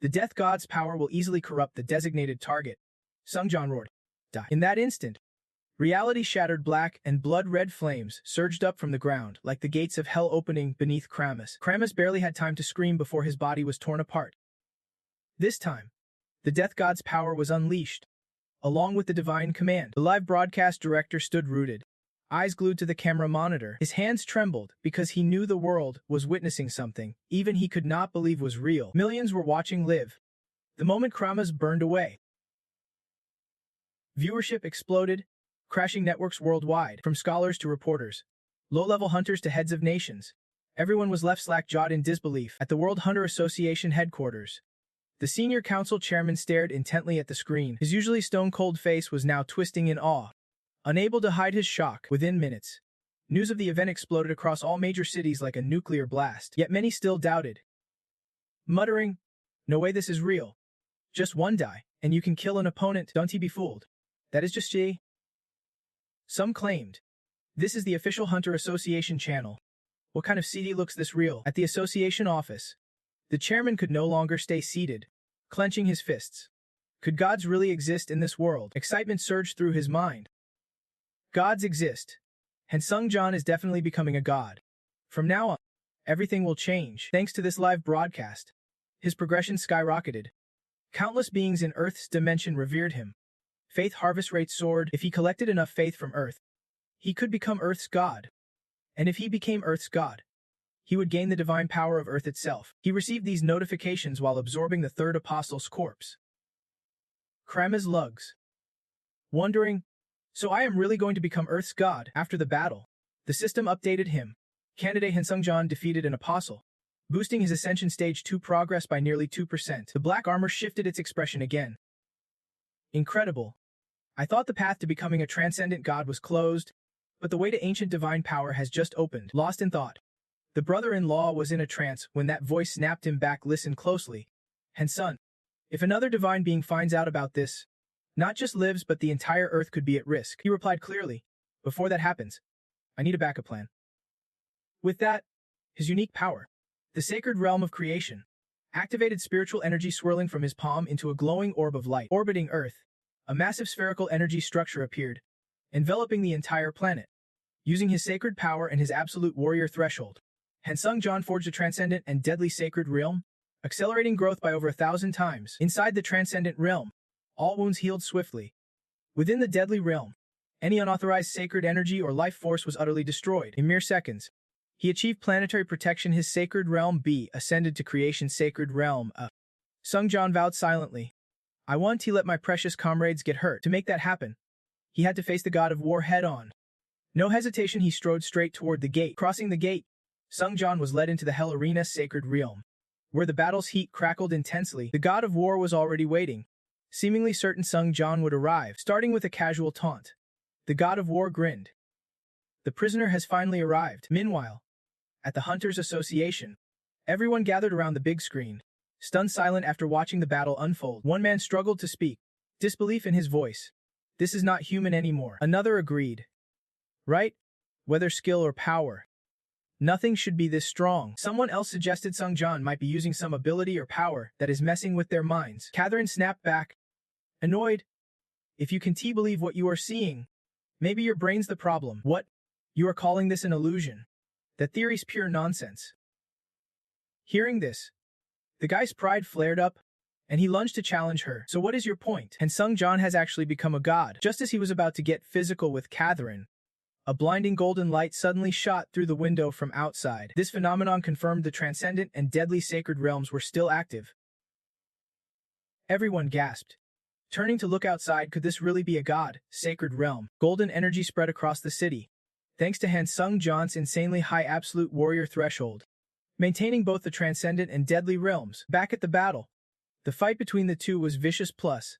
[SPEAKER 1] The death god's power will easily corrupt the designated target. Sung John roared. Die. In that instant, reality shattered. Black and blood-red flames surged up from the ground like the gates of hell opening beneath Kramus. Kramus barely had time to scream before his body was torn apart. This time, the death god's power was unleashed, along with the divine command. The live broadcast director stood rooted, eyes glued to the camera monitor. His hands trembled because he knew the world was witnessing something even he could not believe was real. Millions were watching live. The moment Kramus burned away, viewership exploded, crashing networks worldwide, from scholars to reporters, low-level hunters to heads of nations. Everyone was left slack-jawed in disbelief. At the World Hunter Association headquarters, the senior council chairman stared intently at the screen. His usually stone-cold face was now twisting in awe, unable to hide his shock. Within minutes, news of the event exploded across all major cities like a nuclear blast. Yet many still doubted, muttering, no way this is real. Just one die, and you can kill an opponent. Don't he be fooled. That is just she. Some claimed, this is the official Hunter Association channel. What kind of CD looks this real? At the association office, the chairman could no longer stay seated, clenching his fists. Could gods really exist in this world? Excitement surged through his mind. Gods exist. And Sung Jan is definitely becoming a god. From now on, everything will change thanks to this live broadcast. His progression skyrocketed. Countless beings in Earth's dimension revered him. Faith harvest rate soared. If he collected enough faith from Earth, he could become Earth's god. And if he became Earth's god, he would gain the divine power of Earth itself. He received these notifications while absorbing the third apostle's corpse. Krama's lugs. Wondering, so I am really going to become Earth's god after the battle. The system updated him. Candidate Hansungjan defeated an apostle, boosting his Ascension Stage 2 progress by nearly 2%. The black armor shifted its expression again. Incredible. I thought the path to becoming a transcendent god was closed, but the way to ancient divine power has just opened. Lost in thought, the brother-in-law was in a trance when that voice snapped him back. Listen closely. Hansun, if another divine being finds out about this, not just lives but the entire Earth could be at risk. He replied clearly, before that happens, I need a backup plan. With that, his unique power, the sacred realm of creation, activated spiritual energy swirling from his palm into a glowing orb of light. Orbiting Earth, a massive spherical energy structure appeared, enveloping the entire planet. Using his sacred power and his absolute warrior threshold, Hansungjan forged a transcendent and deadly sacred realm, accelerating growth by over 1,000 times. Inside the transcendent realm, all wounds healed swiftly. Within the deadly realm, any unauthorized sacred energy or life force was utterly destroyed. In mere seconds, he achieved planetary protection. His sacred realm B ascended to creation's sacred realm A. Sungjan vowed silently, I want to let my precious comrades get hurt. To make that happen, he had to face the god of war head-on. No hesitation, he strode straight toward the gate. Crossing the gate, Sungjan was led into the Hell Arena's sacred realm, where the battle's heat crackled intensely. The god of war was already waiting, seemingly certain Sungjan would arrive. Starting with a casual taunt, the god of war grinned. The prisoner has finally arrived. Meanwhile, at the Hunters Association, everyone gathered around the big screen, stunned silent after watching the battle unfold. One man struggled to speak, disbelief in his voice. This is not human anymore. Another agreed. Right? Whether skill or power, nothing should be this strong. Someone else suggested Sungjan might be using some ability or power that is messing with their minds. Catherine snapped back, annoyed. If you can believe what you are seeing, maybe your brain's the problem. What? You are calling this an illusion? That theory's pure nonsense. Hearing this, the guy's pride flared up, and he lunged to challenge her. So what is your point? And Sungjan has actually become a god. Just as he was about to get physical with Catherine, a blinding golden light suddenly shot through the window from outside. This phenomenon confirmed the transcendent and deadly sacred realms were still active. Everyone gasped. Turning to look outside, could this really be a god, sacred realm? Golden energy spread across the city, thanks to Hansungjan's insanely high absolute warrior threshold, maintaining both the transcendent and deadly realms. Back at the battle, the fight between the two was vicious. Plus,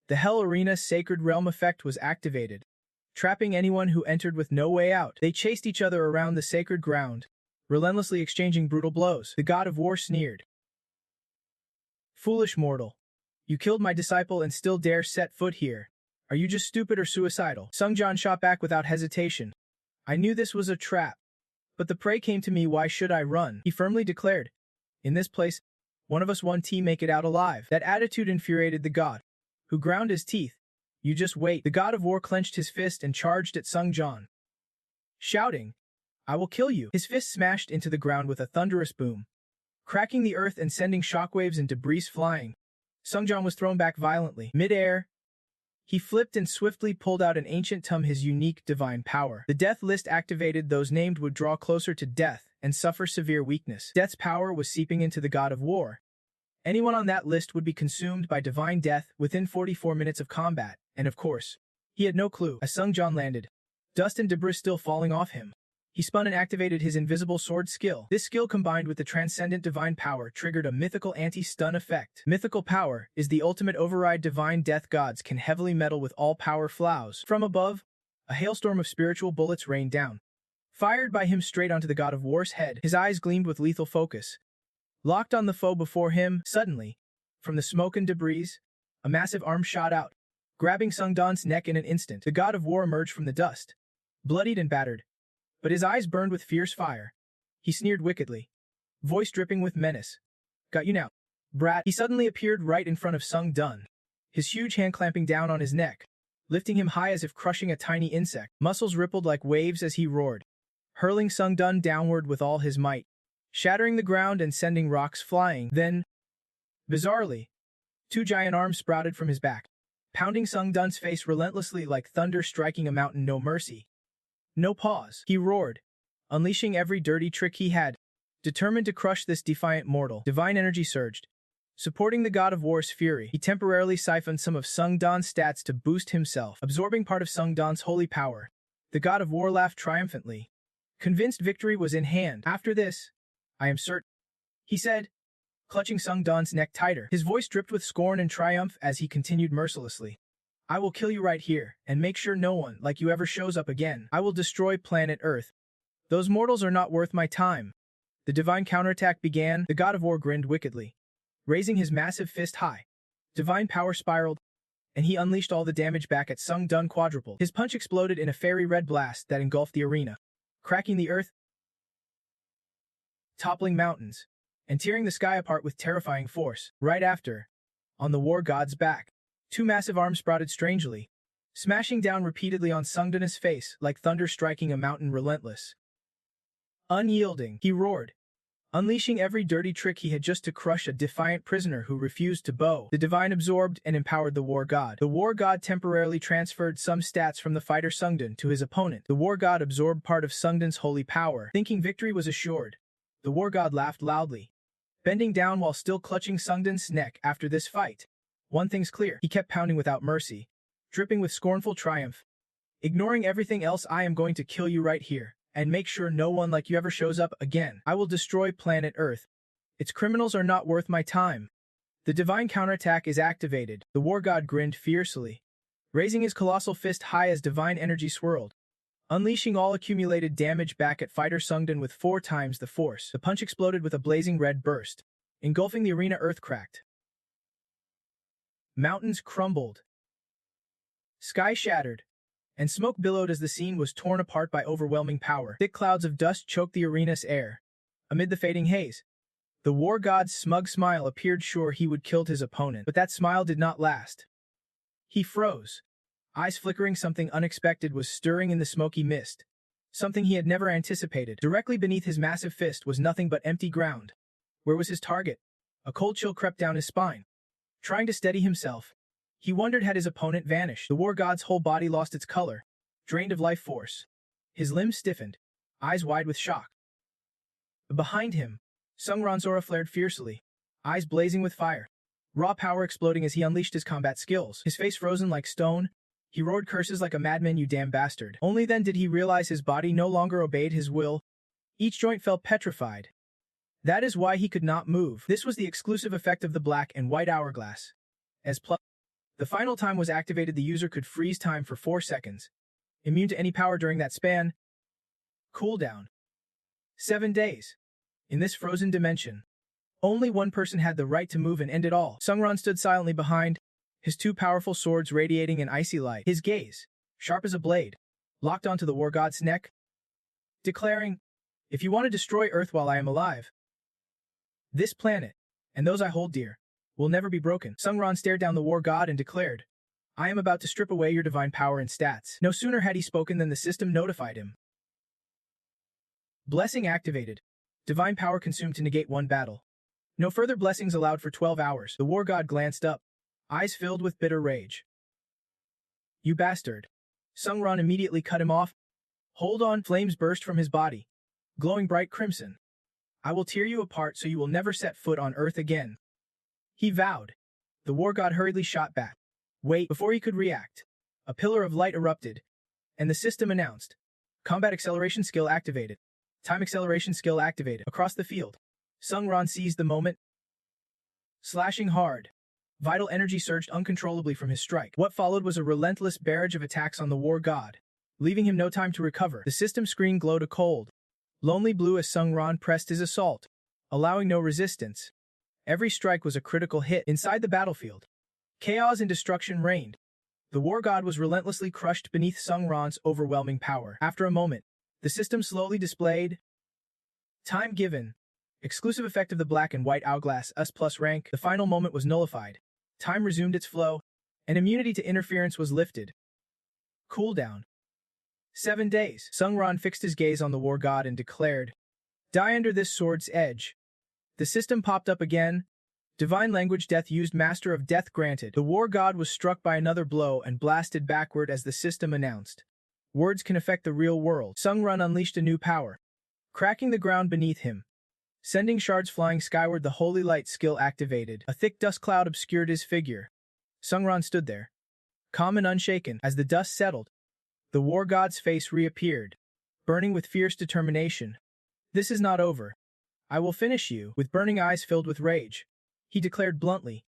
[SPEAKER 1] the Hell Arena's sacred realm effect was activated, trapping anyone who entered with no way out. They chased each other around the sacred ground, relentlessly exchanging brutal blows. The god of war sneered. Foolish mortal. You killed my disciple and still dare set foot here. Are you just stupid or suicidal? Sungjan shot back without hesitation. I knew this was a trap, but the prey came to me. Why should I run? He firmly declared. In this place, one of us won't make it out alive. That attitude infuriated the god, who ground his teeth. You just wait. The god of war clenched his fist and charged at Sungjan, shouting, I will kill you. His fist smashed into the ground with a thunderous boom, cracking the earth and sending shockwaves and debris flying. Sungjan was thrown back violently. Mid-air, he flipped and swiftly pulled out an ancient tome, his unique divine power. The death list activated. Those named would draw closer to death and suffer severe weakness. Death's power was seeping into the god of war. Anyone on that list would be consumed by divine death within 44 minutes of combat. And of course, he had no clue. As Sungjan landed, dust and debris still falling off him, he spun and activated his invisible sword skill. This skill, combined with the transcendent divine power, triggered a mythical anti-stun effect. Mythical power is the ultimate override. Divine death gods can heavily meddle with all power flows. From above, a hailstorm of spiritual bullets rained down, fired by him straight onto the god of war's head. His eyes gleamed with lethal focus, locked on the foe before him. Suddenly, from the smoke and debris, a massive arm shot out, grabbing Sungdan's neck. In an instant, the god of war emerged from the dust, bloodied and battered, but his eyes burned with fierce fire. He sneered wickedly, voice dripping with menace. Got you now, brat. He suddenly appeared right in front of Sungdan, his huge hand clamping down on his neck. lifting him high as if crushing a tiny insect. Muscles rippled like waves as he roared, hurling Sung Dun downward with all his might, shattering the ground and sending rocks flying. Then, bizarrely, two giant arms sprouted from his back, pounding Sung Dun's face relentlessly like thunder striking a mountain. No mercy. No pause. He roared, unleashing every dirty trick he had, determined to crush this defiant mortal. Divine energy surged. Supporting the god of war's fury, he temporarily siphoned some of Sung Don's stats to boost himself, absorbing part of Sung Don's holy power. The god of war laughed triumphantly, convinced victory was in hand. After this, I am certain, he said, clutching Sung Don's neck tighter. His voice dripped with scorn and triumph as he continued mercilessly. I will kill you right here, and make sure no one like you ever shows up again. I will destroy planet Earth. Those mortals are not worth my time. The divine counterattack began. The god of war grinned wickedly, raising his massive fist high. Divine power spiraled, and he unleashed all the damage back at Sung Dun quadrupled. His punch exploded in a fiery red blast that engulfed the arena, cracking the earth, toppling mountains, and tearing the sky apart with terrifying force. Right after, on the war god's back, two massive arms sprouted strangely, smashing down repeatedly on Sung Dun's face like thunder striking a mountain. Relentless, unyielding, he roared, unleashing every dirty trick he had just to crush a defiant prisoner who refused to bow. The divine absorbed and empowered the war god. The war god temporarily transferred some stats from the fighter Sung Dun to his opponent. The war god absorbed part of Sung Dun's holy power, thinking victory was assured. The war god laughed loudly, bending down while still clutching Sung Dun's neck. After this fight, one thing's clear, he kept pounding without mercy, dripping with scornful triumph. Ignoring everything else, I am going to kill you right here, and make sure no one like you ever shows up again. I will destroy planet Earth. Its criminals are not worth my time. The divine counterattack is activated. The war god grinned fiercely, raising his colossal fist high as divine energy swirled, unleashing all accumulated damage back at fighter Sung Dun with 4 times the force. The punch exploded with a blazing red burst, engulfing the arena. Earth cracked. Mountains crumbled. Sky shattered, and smoke billowed as the scene was torn apart by overwhelming power. Thick clouds of dust choked the arena's air. Amid the fading haze, the war god's smug smile appeared, sure he would kill his opponent. But that smile did not last. He froze, eyes flickering. Something unexpected was stirring in the smoky mist, something he had never anticipated. Directly beneath his massive fist was nothing but empty ground. Where was his target? A cold chill crept down his spine. Trying to steady himself, he wondered had his opponent vanished. The war god's whole body lost its color, drained of life force. His limbs stiffened, eyes wide with shock. Behind him, Sung Ranzora flared fiercely, eyes blazing with fire, raw power exploding as he unleashed his combat skills. His face frozen like stone, he roared curses like a madman. You damn bastard. Only then did he realize his body no longer obeyed his will. Each joint felt petrified. That is why he could not move. This was the exclusive effect of the black and white hourglass. As the final time was activated, the user could freeze time for 4 seconds, immune to any power during that span. Cooldown: 7 days. In this frozen dimension, only one person had the right to move and end it all. Sungran stood silently behind, his 2 powerful swords radiating an icy light. His gaze, sharp as a blade, locked onto the war god's neck, declaring, "If you want to destroy Earth while I am alive, this planet, and those I hold dear, will never be broken." Sungran stared down the war god and declared, "I am about to strip away your divine power and stats." No sooner had he spoken than the system notified him. Blessing activated. Divine power consumed to negate 1 battle. No further blessings allowed for 12 hours. The war god glanced up, eyes filled with bitter rage. "You bastard." Sungran immediately cut him off. "Hold on." Flames burst from his body, glowing bright crimson. "I will tear you apart so you will never set foot on Earth again," he vowed. The war god hurriedly shot back. Wait, before he could react, a pillar of light erupted, and the system announced, "Combat acceleration skill activated. Time acceleration skill activated." Across the field, Sungran seized the moment. Slashing hard, vital energy surged uncontrollably from his strike. What followed was a relentless barrage of attacks on the war god, leaving him no time to recover. The system screen glowed a cold, lonely blue as Sungran pressed his assault, allowing no resistance. Every strike was a critical hit. Inside the battlefield, chaos and destruction reigned. The war god was relentlessly crushed beneath Sungran's overwhelming power. After a moment, the system slowly displayed, "Time given. Exclusive effect of the black and white hourglass SSS-Rank." The final moment was nullified. Time resumed its flow, and immunity to interference was lifted. Cooldown. 7 days. Sungron fixed his gaze on the war god and declared, "Die under this sword's edge." The system popped up again. Divine language death used Master of Death granted. The war god was struck by another blow and blasted backward as the system announced, "Words can affect the real world." Sungron unleashed a new power, cracking the ground beneath him. Sending shards flying skyward, the Holy Light skill activated. A thick dust cloud obscured his figure. Sungron stood there, calm and unshaken. As the dust settled, the war god's face reappeared, burning with fierce determination. "This is not over. I will finish you." With burning eyes filled with rage, he declared bluntly,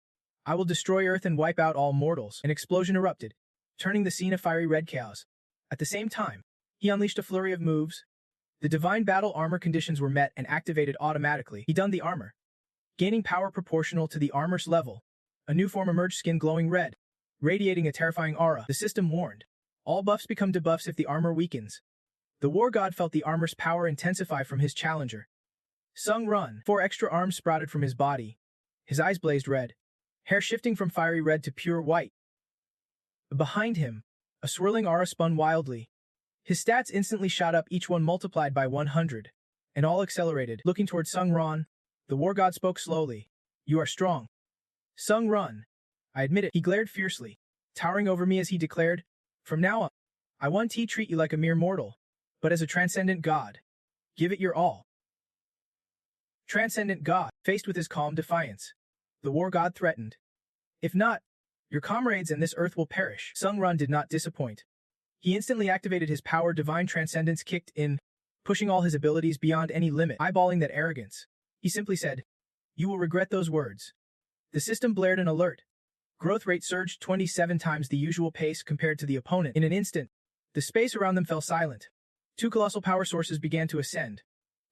[SPEAKER 1] "I will destroy Earth and wipe out all mortals." An explosion erupted, turning the scene a fiery red chaos. At the same time, he unleashed a flurry of moves. The divine battle armor conditions were met and activated automatically. He donned the armor, gaining power proportional to the armor's level. A new form emerged, skin glowing red, radiating a terrifying aura. The system warned, all buffs become debuffs if the armor weakens. The war god felt the armor's power intensify from his challenger. Sungron, 4 extra arms sprouted from his body. His eyes blazed red, hair shifting from fiery red to pure white. Behind him, a swirling aura spun wildly. His stats instantly shot up, each one multiplied by 100, and all accelerated. Looking toward Sungron, the war god spoke slowly, "You are strong." "Sungron, I admit it." He glared fiercely, towering over me as he declared, "From now on, I won't treat you like a mere mortal, but as a transcendent god. Give it your all." Transcendent god, faced with his calm defiance, the war god threatened, "If not, your comrades and this earth will perish." Sungron did not disappoint. He instantly activated his power. Divine transcendence kicked in, pushing all his abilities beyond any limit. Eyeballing that arrogance, he simply said, "You will regret those words." The system blared an alert. Growth rate surged 27 times the usual pace compared to the opponent. In an instant, the space around them fell silent. 2 colossal power sources began to ascend,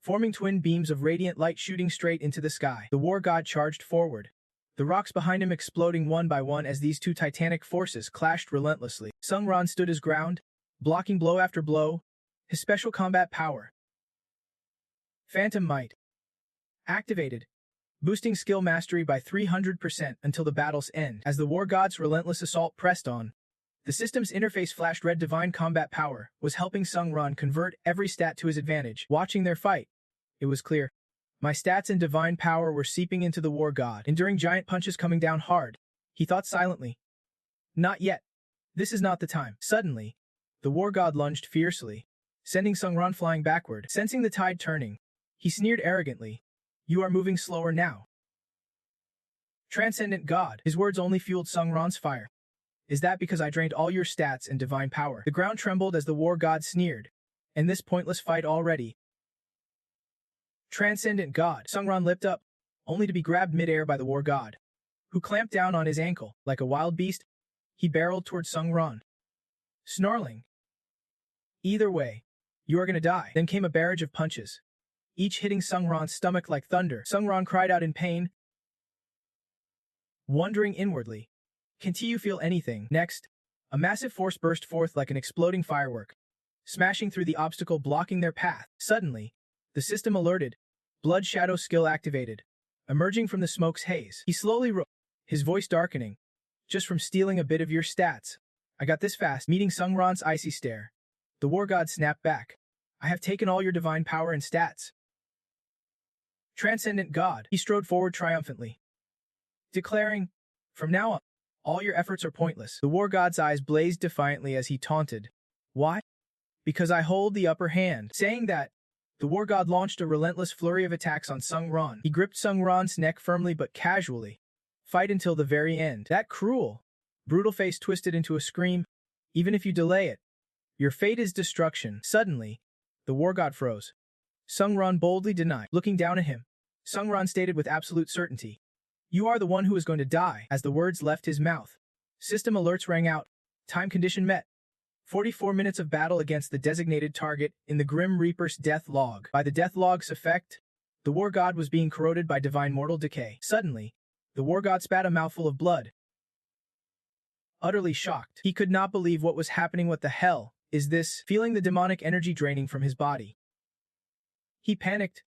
[SPEAKER 1] forming twin beams of radiant light shooting straight into the sky. The war god charged forward, the rocks behind him exploding one by one as these 2 titanic forces clashed relentlessly. Sungron stood his ground, blocking blow after blow. His special combat power, Phantom Might, activated, boosting skill mastery by 300% until the battle's end. As the war god's relentless assault pressed on, the system's interface flashed red. Divine combat power was helping Sungron convert every stat to his advantage. Watching their fight, it was clear, my stats and divine power were seeping into the war god, enduring giant punches coming down hard. He thought silently, "Not yet. This is not the time." Suddenly, the war god lunged fiercely, sending Sungron flying backward. Sensing the tide turning, he sneered arrogantly, "You are moving slower now." Transcendent god, his words only fueled Sungron's fire. "Is that because I drained all your stats and divine power?" The ground trembled as the war god sneered, "And this pointless fight already?" Transcendent god, Sungron leapt up, only to be grabbed midair by the war god, who clamped down on his ankle. Like a wild beast, he barreled toward Sungron, snarling, "Either way, you are gonna die." Then came a barrage of punches, each hitting Sungron's stomach like thunder. Sungron cried out in pain, wondering inwardly, "Can't you feel anything?" Next, a massive force burst forth like an exploding firework, smashing through the obstacle blocking their path. Suddenly, the system alerted, Blood Shadow skill activated. Emerging from the smoke's haze, he slowly rose, his voice darkening, "Just from stealing a bit of your stats. I got this fast." Meeting Sungron's icy stare, the war god snapped back, "I have taken all your divine power and stats." Transcendent god, he strode forward triumphantly, declaring, "From now on, all your efforts are pointless." The war god's eyes blazed defiantly as he taunted, "Why? Because I hold the upper hand." Saying that, the war god launched a relentless flurry of attacks on Sungron. He gripped Sungron's neck firmly but casually. "Fight until the very end." That cruel, brutal face twisted into a scream, "Even if you delay it, your fate is destruction." Suddenly, the war god froze. Sungron boldly denied. Looking down at him, Sungron stated with absolute certainty, "You are the one who is going to die." As the words left his mouth, system alerts rang out. Time condition met. 44 minutes of battle against the designated target in the Grim Reaper's death log. By the death log's effect, the war god was being corroded by divine mortal decay. Suddenly, the war god spat a mouthful of blood. Utterly shocked, he could not believe what was happening. What the hell is this? Feeling the demonic energy draining from his body, he panicked,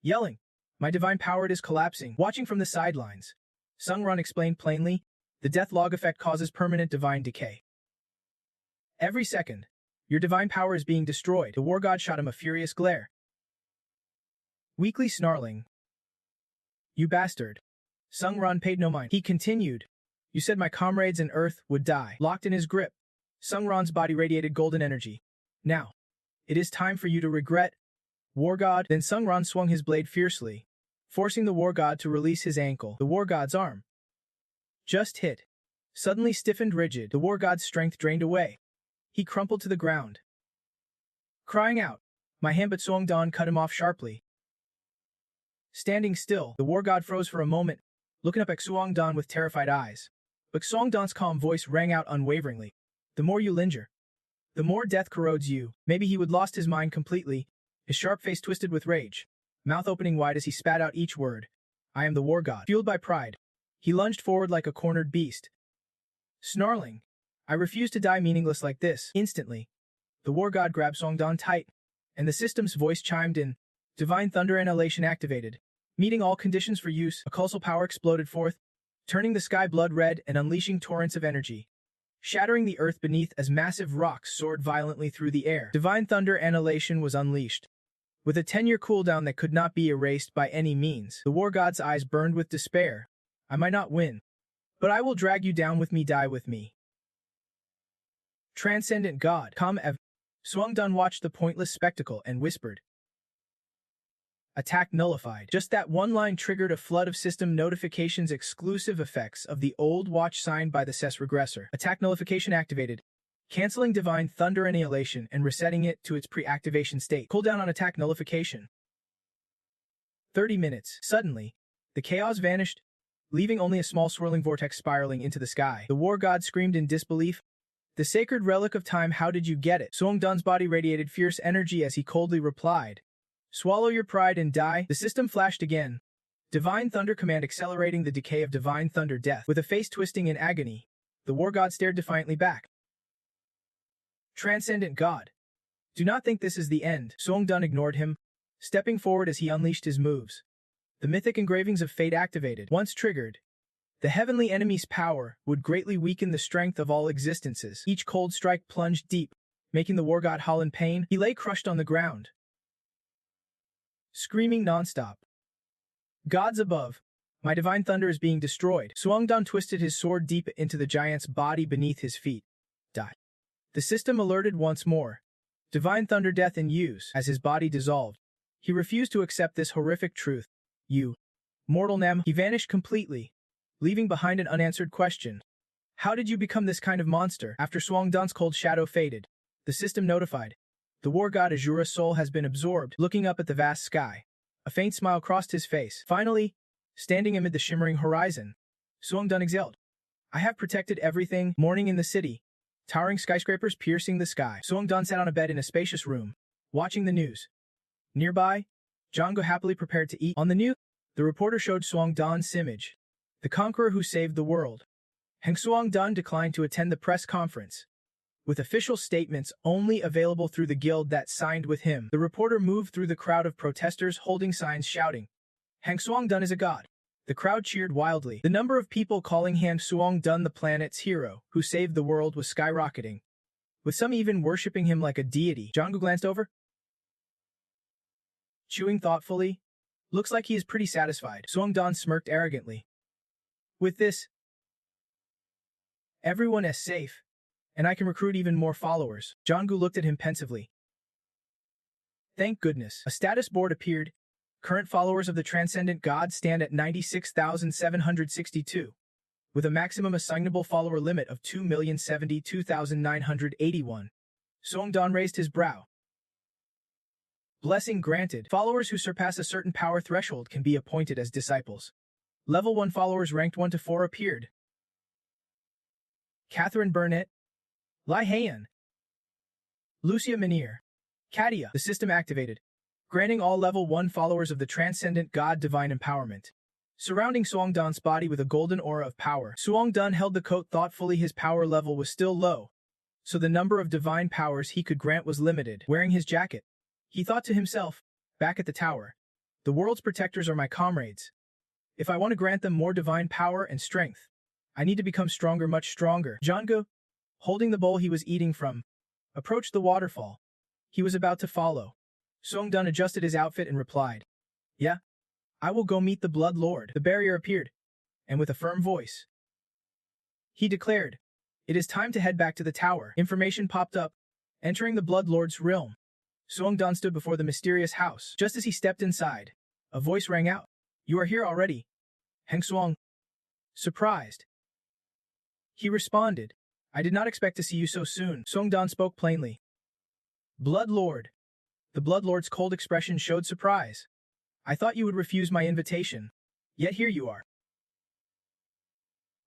[SPEAKER 1] yelling, "My divine power is collapsing." Watching from the sidelines, Sungron explained plainly, "The death log effect causes permanent divine decay. Every second, your divine power is being destroyed. The war god shot him a furious glare. Weakly snarling. You bastard. Sungran paid no mind. He continued. You said my comrades and Earth would die. Locked in his grip, Sungran's body radiated golden energy. Now, it is time for you to regret. War god. Then Sungran swung his blade fiercely, forcing the war god to release his ankle. The war god's arm just hit. Suddenly stiffened rigid, the war god's strength drained away. He crumpled to the ground, crying out, my hand, but Suongdan cut him off sharply. Standing still, the war god froze for a moment, looking up at Suongdan with terrified eyes. But Suongdan's calm voice rang out unwaveringly. The more you linger, the more death corrodes you. Maybe he would lost his mind completely, his sharp face twisted with rage, mouth opening wide as he spat out each word. I am the war god. Fueled by pride, he lunged forward like a cornered beast, snarling, I refuse to die meaningless like this. Instantly, the war god grabbed Suongdan tight, and the system's voice chimed in. Divine thunder and elation activated. Meeting all conditions for use, a colossal power exploded forth, turning the sky blood red and unleashing torrents of energy, shattering the earth beneath as massive rocks soared violently through the air. Divine thunder and elation was unleashed. With a 10-year cooldown that could not be erased by any means, the war god's eyes burned with despair. I might not win, but I will drag you down with me, die with me. Transcendent God, Suongdan watched the pointless spectacle and whispered. Attack nullified. Just that one line triggered a flood of system notifications, exclusive effects of the old watch signed by the SSS regressor. Attack nullification activated, canceling Divine Thunder Annihilation and resetting it to its pre-activation state. Cooldown on attack nullification. 30 minutes. Suddenly, the chaos vanished, leaving only a small swirling vortex spiraling into the sky. The war god screamed in disbelief. The sacred relic of time, how did you get it? Suongdan's body radiated fierce energy as he coldly replied. Swallow your pride and die. The system flashed again. Divine Thunder command accelerating the decay of Divine Thunder death. With a face twisting in agony, the war god stared defiantly back. Transcendent God. Do not think this is the end. Suongdan ignored him, stepping forward as he unleashed his moves. The mythic engravings of fate activated. Once triggered, the heavenly enemy's power would greatly weaken the strength of all existences. Each cold strike plunged deep, making the war god howl in pain. He lay crushed on the ground, screaming nonstop. Gods above, my divine thunder is being destroyed. Suongdan twisted his sword deep into the giant's body beneath his feet. Die. The system alerted once more. Divine thunder death in use. As his body dissolved, he refused to accept this horrific truth. You, mortal Nem. He vanished completely, leaving behind an unanswered question. How did you become this kind of monster? After Suongdan's cold shadow faded, the system notified. The war god Azura's soul has been absorbed. Looking up at the vast sky, a faint smile crossed his face. Finally, standing amid the shimmering horizon, Suongdan exhaled. I have protected everything. Morning in the city, towering skyscrapers piercing the sky. Suongdan sat on a bed in a spacious room, watching the news. Nearby, Django happily prepared to eat. On the news, the reporter showed Suongdan's image, the conqueror who saved the world. Heng Suongdan declined to attend the press conference, with official statements only available through the guild that signed with him. The reporter moved through the crowd of protesters holding signs shouting, Heng Suongdan is a god. The crowd cheered wildly. The number of people calling Heng Suongdan the planet's hero, who saved the world, was skyrocketing, with some even worshipping him like a deity. Django glanced over, chewing thoughtfully. Looks like he is pretty satisfied. Suongdan smirked arrogantly. With this, everyone is safe, and I can recruit even more followers. Django looked at him pensively. Thank goodness. A status board appeared. Current followers of the Transcendent God stand at 96,762, with a maximum assignable follower limit of 2,072,981. Suongdan raised his brow. Blessing granted. Followers who surpass a certain power threshold can be appointed as disciples. Level 1 followers ranked 1 to 4 appeared. Catherine Burnett, Lai Heian, Lucia Minier, Katia. The system activated, granting all level 1 followers of the Transcendent God divine empowerment. Surrounding Suongdan's body with a golden aura of power. Suongdan held the coat thoughtfully. His power level was still low, so the number of divine powers he could grant was limited. Wearing his jacket, he thought to himself, back at the tower, the world's protectors are my comrades. If I want to grant them more divine power and strength, I need to become stronger, much stronger. Django, holding the bowl he was eating from, approached the waterfall. He was about to follow. Song-dun adjusted his outfit and replied, "Yeah, I will go meet the Blood Lord." The barrier appeared, and with a firm voice, he declared, "It is time to head back to the tower." Information popped up. Entering the Blood Lord's realm, Song-dun stood before the mysterious house. Just as he stepped inside, a voice rang out, "You are here already, Heng Suang." Surprised, he responded, "I did not expect to see you so soon." Song-dun spoke plainly. "Blood Lord." The Blood Lord's cold expression showed surprise. "I thought you would refuse my invitation, yet here you are."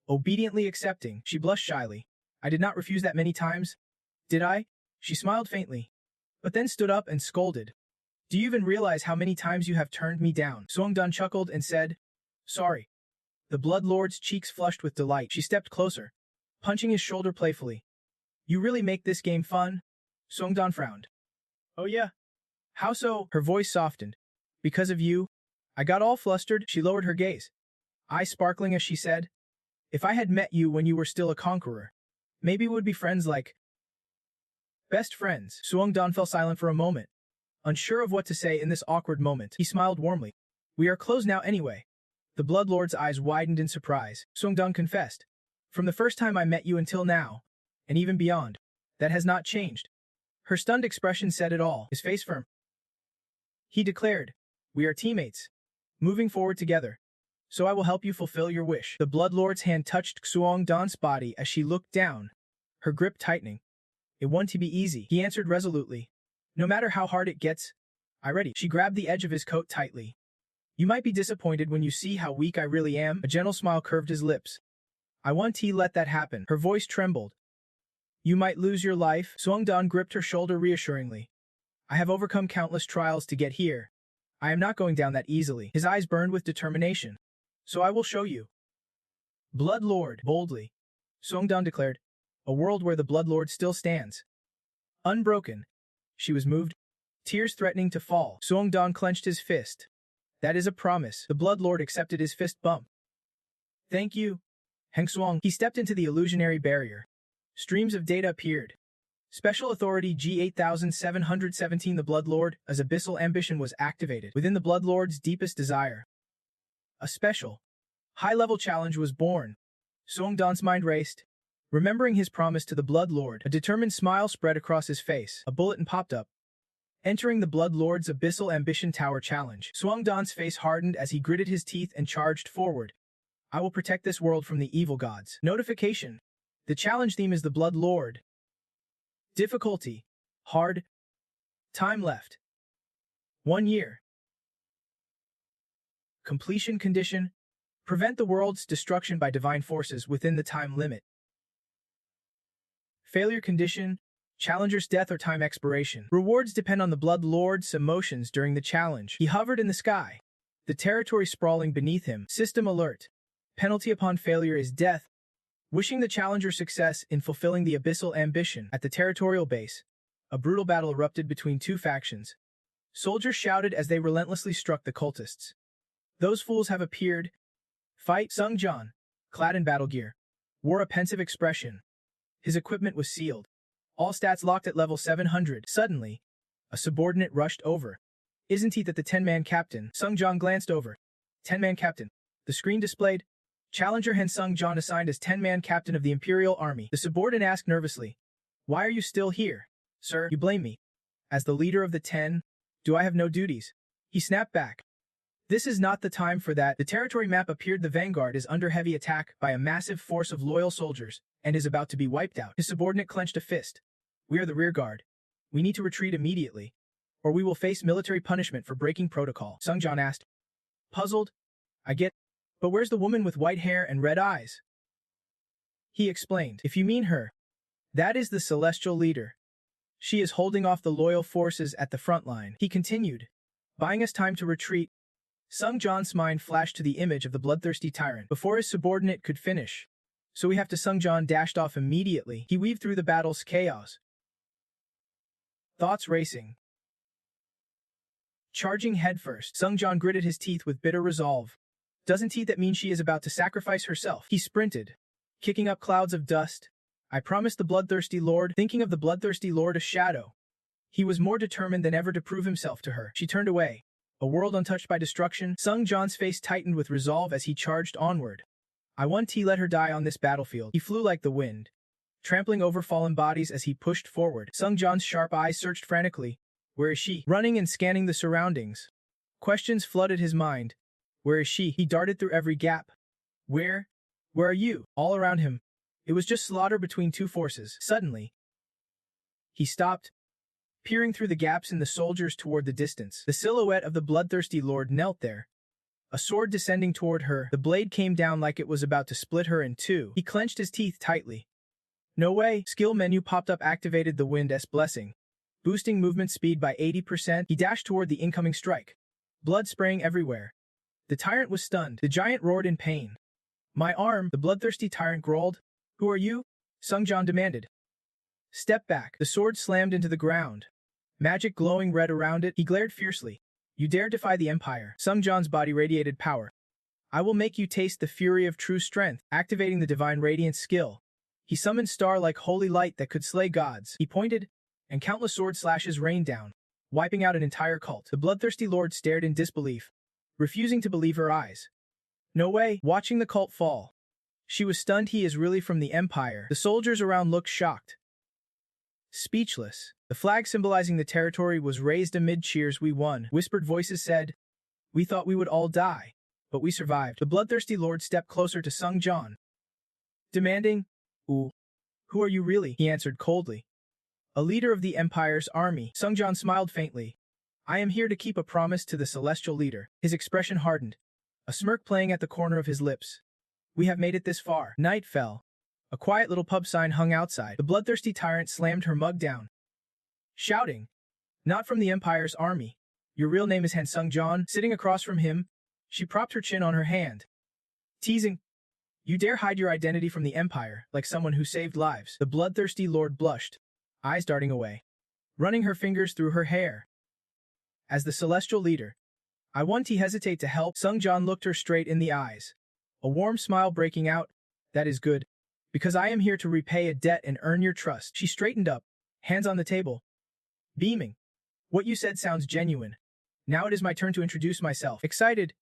[SPEAKER 1] Obediently accepting, she blushed shyly. "I did not refuse that many times, did I?" She smiled faintly, but then stood up and scolded. "Do you even realize how many times you have turned me down?" Song-dun chuckled and said, "Sorry." The Blood Lord's cheeks flushed with delight. She stepped closer, punching his shoulder playfully. "You really make this game fun?" Song-dun frowned. "Oh yeah. How so?" Her voice softened. "Because of you, I got all flustered." She lowered her gaze, eyes sparkling as she said, "If I had met you when you were still a conqueror, maybe we would be friends like best friends." Song-dun fell silent for a moment, unsure of what to say in this awkward moment. He smiled warmly. "We are close now anyway." The Blood Lord's eyes widened in surprise. Song-dun confessed, "From the first time I met you until now, and even beyond, that has not changed." Her stunned expression said it all, his face firm. He declared, "We are teammates, moving forward together. So I will help you fulfill your wish." The Blood Lord's hand touched Song-dun's body as she looked down, her grip tightening. "It won't be easy," he answered resolutely. "No matter how hard it gets, I'm ready." She grabbed the edge of his coat tightly. "You might be disappointed when you see how weak I really am." A gentle smile curved his lips. "I won't let that happen." Her voice trembled. "You might lose your life." Song-dun gripped her shoulder reassuringly. "I have overcome countless trials to get here. I am not going down that easily." His eyes burned with determination. "So I will show you." "Blood Lord," boldly, Song-dun declared, "a world where the Blood Lord still stands unbroken." She was moved, tears threatening to fall. Song-dun clenched his fist. "That is a promise." The Blood Lord accepted his fist bump. "Thank you, Heng Suang." He stepped into the illusionary barrier. Streams of data appeared. Special Authority G8717. The Blood Lord's abyssal ambition was activated within the Blood Lord's deepest desire. A special, high-level challenge was born. Song-dun's mind raced. Remembering his promise to the Blood Lord, a determined smile spread across his face. A bulletin popped up. Entering the Blood Lord's Abyssal Ambition Tower Challenge. Song-dun's face hardened as he gritted his teeth and charged forward. "I will protect this world from the evil gods." Notification. The challenge theme is the Blood Lord. Difficulty: hard. Time left: 1 year. Completion condition: prevent the world's destruction by divine forces within the time limit. Failure condition: challenger's death or time expiration. Rewards depend on the Blood Lord's emotions during the challenge. He hovered in the sky, the territory sprawling beneath him. System alert: penalty upon failure is death. Wishing the challenger success in fulfilling the abyssal ambition. At the territorial base, a brutal battle erupted between two factions. Soldiers shouted as they relentlessly struck the cultists. "Those fools have appeared." Fight. Sung-jan, clad in battle gear, wore a pensive expression. His equipment was sealed, all stats locked at level 700. Suddenly, a subordinate rushed over. "Isn't he that the 10-man captain?" Sung-jan glanced over. 10-man captain. The screen displayed, Challenger Han Sung-jan assigned as 10-man captain of the Imperial Army. The subordinate asked nervously, "Why are you still here, sir?" "You blame me. As the leader of the 10, do I have no duties?" He snapped back. "This is not the time for that." The territory map appeared. The vanguard is under heavy attack by a massive force of loyal soldiers and is about to be wiped out. His subordinate clenched a fist. "We are the rear guard. We need to retreat immediately, or we will face military punishment for breaking protocol." Sung-jan asked. Puzzled, "I get, but where's the woman with white hair and red eyes?" He explained. "If you mean her, that is the celestial leader. She is holding off the loyal forces at the front line." He continued, "Buying us time to retreat." Sung-jan's mind flashed to the image of the bloodthirsty tyrant before his subordinate could finish. "So we have to." Sung-jan dashed off immediately. He weaved through the battle's chaos, thoughts racing. Charging headfirst, Sung-jan gritted his teeth with bitter resolve. Doesn't that mean she is about to sacrifice herself? He sprinted, kicking up clouds of dust, I promised the bloodthirsty lord, thinking of the bloodthirsty lord a shadow. He was more determined than ever to prove himself to her. She turned away. A world untouched by destruction, Sung John's face tightened with resolve as he charged onward. I want to let her die on this battlefield. He flew like the wind, trampling over fallen bodies as he pushed forward. Sung John's sharp eyes searched frantically. Where is she? Running and scanning the surroundings. Questions flooded his mind. Where is she? He darted through every gap. Where? Where are you? All around him. It was just slaughter between two forces. Suddenly, he stopped, peering through the gaps in the soldiers toward the distance. The silhouette of the bloodthirsty lord knelt there, a sword descending toward her. The blade came down like it was about to split her in two. He clenched his teeth tightly. No way. Skill menu popped up, activated the wind's blessing, boosting movement speed by 80%. He dashed toward the incoming strike, blood spraying everywhere. The tyrant was stunned. The giant roared in pain. My arm, the bloodthirsty tyrant growled. Who are you? Sung John demanded. Step back. The sword slammed into the ground, magic glowing red around it. He glared fiercely. You dare defy the Empire? Sung John's body radiated power. I will make you taste the fury of true strength. Activating the divine radiance skill, he summoned star-like holy light that could slay gods. He pointed, and countless sword slashes rained down, wiping out an entire cult. The bloodthirsty lord stared in disbelief, refusing to believe her eyes. No way. Watching the cult fall, she was stunned. He is really from the Empire. The soldiers around looked shocked, speechless. The flag symbolizing the territory was raised amid cheers. We won, whispered voices said. We thought we would all die, but we survived. The bloodthirsty lord stepped closer to Sung John, demanding, Ooh, who are you really? He answered coldly. A leader of the Empire's army. Sung John smiled faintly. I am here to keep a promise to the celestial leader. His expression hardened, a smirk playing at the corner of his lips. We have made it this far. Night fell. A quiet little pub sign hung outside. The bloodthirsty tyrant slammed her mug down, shouting, Not from the Empire's army. Your real name is Han. Sung John. Sitting across from him, she propped her chin on her hand. Teasing. You dare hide your identity from the Empire, like someone who saved lives. The bloodthirsty lord blushed, eyes darting away, running her fingers through her hair. As the celestial leader, I won't hesitate to help. Sung John looked her straight in the eyes, a warm smile breaking out. That is good, because I am here to repay a debt and earn your trust. She straightened up, hands on the table, beaming. What you said sounds genuine. Now it is my turn to introduce myself. Excited,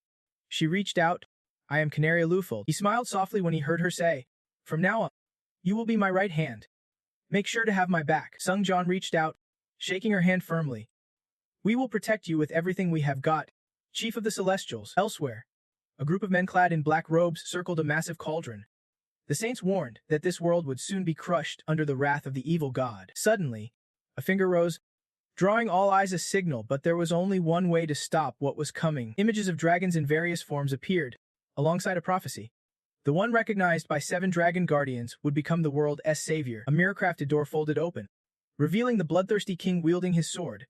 [SPEAKER 1] she reached out. I am Canaria Lufeld. He smiled softly when he heard her say, From now on, you will be my right hand. Make sure to have my back. Sung John reached out, shaking her hand firmly. We will protect you with everything we have got. Chief of the Celestials. Elsewhere, a group of men clad in black robes circled a massive cauldron. The saints warned that this world would soon be crushed under the wrath of the evil god. Suddenly, a finger rose, drawing all eyes a signal, but there was only one way to stop what was coming. Images of dragons in various forms appeared, alongside a prophecy. The one recognized by 7 dragon guardians would become the world's savior. A mirror-crafted door folded open, revealing the bloodthirsty king wielding his sword.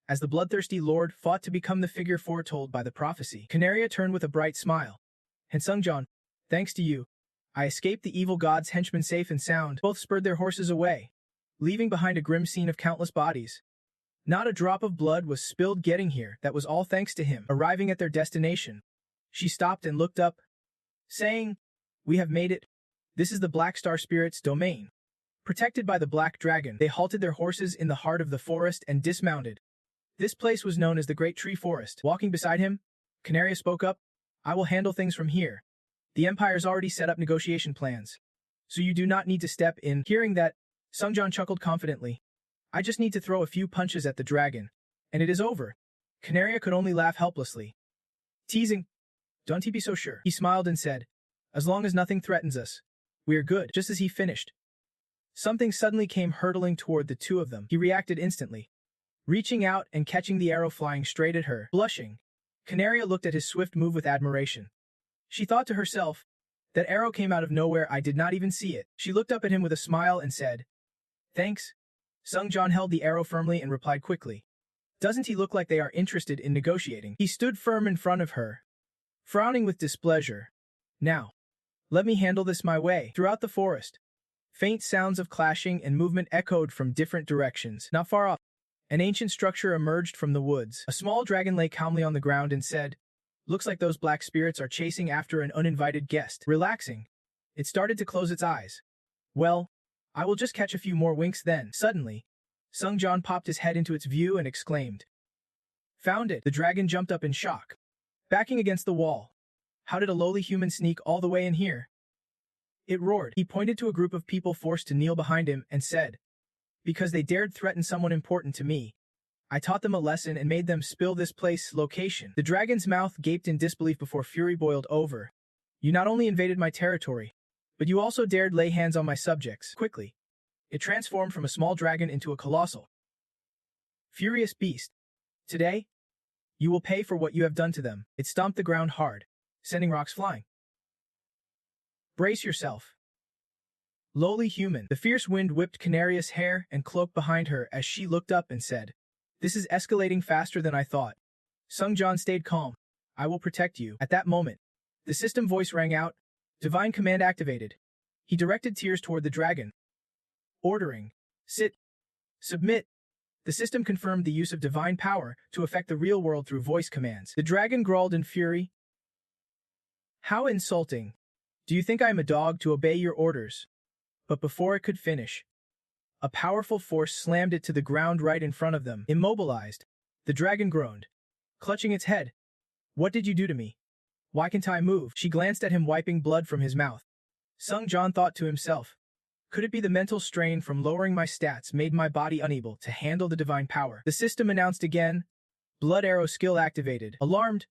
[SPEAKER 1] As the bloodthirsty lord fought to become the figure foretold by the prophecy, Canaria turned with a bright smile. And Sung John, thanks to you, I escaped the evil god's henchmen safe and sound. Both spurred their horses away, leaving behind a grim scene of countless bodies. Not a drop of blood was spilled getting here. That was all thanks to him. Arriving at their destination, she stopped and looked up, saying, We have made it. This is the Black Star Spirit's domain. Protected by the Black Dragon, they halted their horses in the heart of the forest and dismounted. This place was known as the Great Tree Forest. Walking beside him, Canaria spoke up, I will handle things from here. The Empire's already set up negotiation plans, so you do not need to step in. Hearing that, Sung John chuckled confidently. I just need to throw a few punches at the dragon, and it is over. Canaria could only laugh helplessly. Teasing. Don't be so sure. He smiled and said, As long as nothing threatens us, we are good. Just as he finished, something suddenly came hurtling toward the two of them. He reacted instantly, reaching out and catching the arrow flying straight at her. Blushing, Canaria looked at his swift move with admiration. She thought to herself, that arrow came out of nowhere, I did not even see it. She looked up at him with a smile and said, Thanks. Sung John held the arrow firmly and replied quickly. Doesn't he look like they are interested in negotiating? He stood firm in front of her, frowning with displeasure. Now, let me handle this my way. Throughout the forest, faint sounds of clashing and movement echoed from different directions. Not far off, an ancient structure emerged from the woods. A small dragon lay calmly on the ground and said, Looks like those black spirits are chasing after an uninvited guest. Relaxing, it started to close its eyes. Well, I will just catch a few more winks then. Suddenly, Sung John popped his head into its view and exclaimed, "Found it!" The dragon jumped up in shock, backing against the wall. "How did a lowly human sneak all the way in here?" It roared. He pointed to a group of people forced to kneel behind him and said, "Because they dared threaten someone important to me. I taught them a lesson and made them spill this place's location." The dragon's mouth gaped in disbelief before fury boiled over. "You not only invaded my territory, but you also dared lay hands on my subjects." Quickly, it transformed from a small dragon into a colossal, furious beast. "Today, you will pay for what you have done to them." It stomped the ground hard, sending rocks flying. "Brace yourself, lowly human." The fierce wind whipped Canaria's hair and cloak behind her as she looked up and said, "This is escalating faster than I thought." Sung John stayed calm. "I will protect you." At that moment, the system voice rang out, divine command activated. He directed Tears toward the dragon, ordering, "Sit, submit." The system confirmed the use of divine power to affect the real world through voice commands. The dragon growled in fury, "How insulting. Do you think I am a dog to obey your orders?" But before it could finish, a powerful force slammed it to the ground right in front of them. Immobilized, the dragon groaned, clutching its head. "What did you do to me? Why can't I move?" She glanced at him, wiping blood from his mouth. Sung John thought to himself, "Could it be the mental strain from lowering my stats made my body unable to handle the divine power?" The system announced again, "Blood arrow skill activated." Alarmed,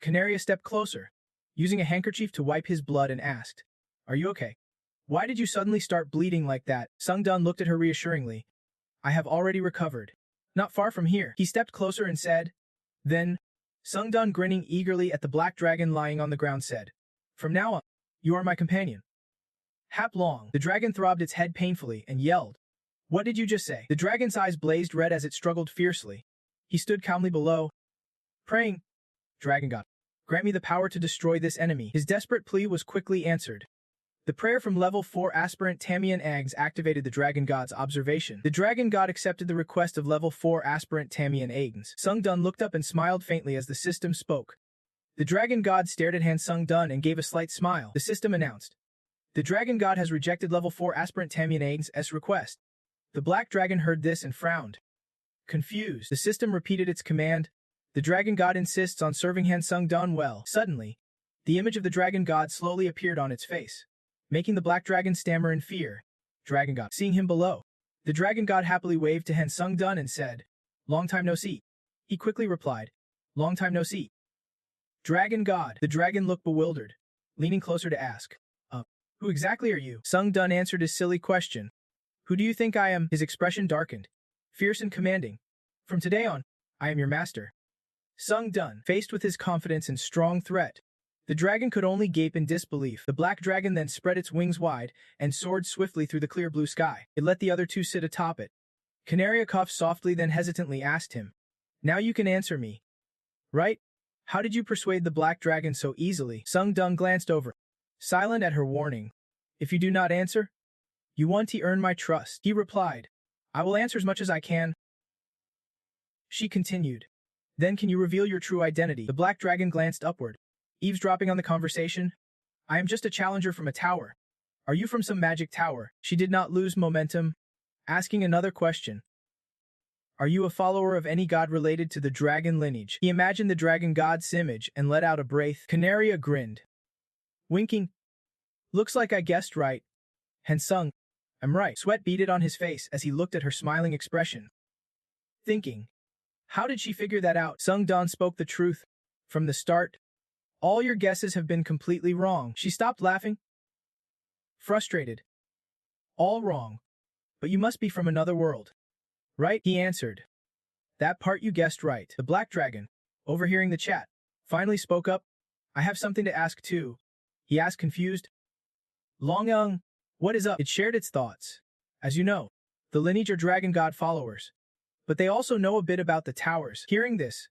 [SPEAKER 1] Canaria stepped closer, using a handkerchief to wipe his blood, and asked, "Are you okay? Why did you suddenly start bleeding like that?" Sung Dun looked at her reassuringly. "I have already recovered. Not far from here." He stepped closer and said, "Then," Sung Dun, grinning eagerly at the black dragon lying on the ground, said, "From now on, you are my companion." Hap long. The dragon throbbed its head painfully and yelled, "What did you just say?" The dragon's eyes blazed red as it struggled fiercely. He stood calmly below, praying, "Dragon God, grant me the power to destroy this enemy." His desperate plea was quickly answered. The prayer from level 4 aspirant Tamian Eggs activated the Dragon God's observation. The Dragon God accepted the request of level 4 aspirant Tamian Eggs. Sung Dun looked up and smiled faintly as the system spoke. The Dragon God stared at Han Sung Dun and gave a slight smile. The system announced, "The Dragon God has rejected level 4 aspirant Tamian Eggs' request." The Black Dragon heard this and frowned. Confused, the system repeated its command. "The Dragon God insists on serving Han Sung Dun well." Suddenly, the image of the Dragon God slowly appeared on its face, making the Black Dragon stammer in fear. Dragon God. Seeing him below, the Dragon God happily waved to Han Sung Dun and said, "Long time no see." He quickly replied, "Long time no see." Dragon God. The dragon looked bewildered, leaning closer to ask, "Who exactly are you?" Sung Dun answered his silly question. "Who do you think I am?" His expression darkened, fierce and commanding. "From today on, I am your master." Sung Dun, faced with his confidence and strong threat, the dragon could only gape in disbelief. The black dragon then spread its wings wide and soared swiftly through the clear blue sky. It let the other two sit atop it. Canaria coughed softly, then hesitantly asked him, "Now you can answer me, right? How did you persuade the black dragon so easily?" Sung Dun glanced over, silent at her warning. "If you do not answer, you want to earn my trust." He replied, "I will answer as much as I can." She continued, "Then can you reveal your true identity?" The black dragon glanced upward, eavesdropping on the conversation. "I am just a challenger from a tower. Are you from some magic tower?" She did not lose momentum, asking another question. "Are you a follower of any god related to the dragon lineage?" He imagined the dragon god's image and let out a breath. Canaria grinned, winking. "Looks like I guessed right. Hansung, I'm right." Sweat beaded on his face as he looked at her smiling expression, thinking, how did she figure that out? Sung Dun spoke the truth. From the start, all your guesses have been completely wrong. She stopped laughing, frustrated. "All wrong. But you must be from another world, right?" He answered. "That part you guessed right." The black dragon, overhearing the chat, finally spoke up. "I have something to ask too," he asked, confused. "Longyang, what is up?" It shared its thoughts. "As you know, the lineage are dragon god followers, but they also know a bit about the towers." Hearing this,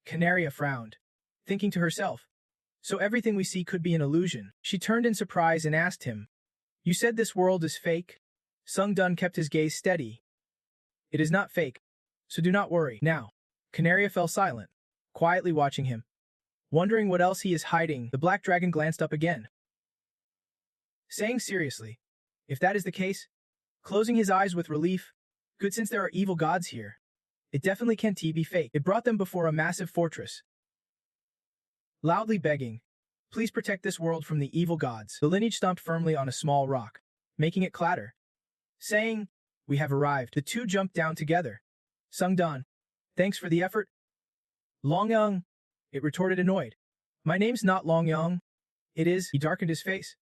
[SPEAKER 1] Canaria frowned, thinking to herself, so everything we see could be an illusion. She turned in surprise and asked him, "You said this world is fake?" Sung Dun kept his gaze steady. "It is not fake, so do not worry." Now, Canaria fell silent, quietly watching him. Wondering what else he is hiding, the black dragon glanced up again, saying seriously, If that is the case, closing his eyes with relief, good since there are evil gods here. It definitely can't be fake. It brought them before a massive fortress, loudly begging, please protect this world from the evil gods. The lineage stomped firmly on a small rock, making it clatter. Saying, we have arrived. The two jumped down together. Sungdan, thanks for the effort. Longyang, it retorted annoyed. My name's not Longyang. It is. He darkened his face,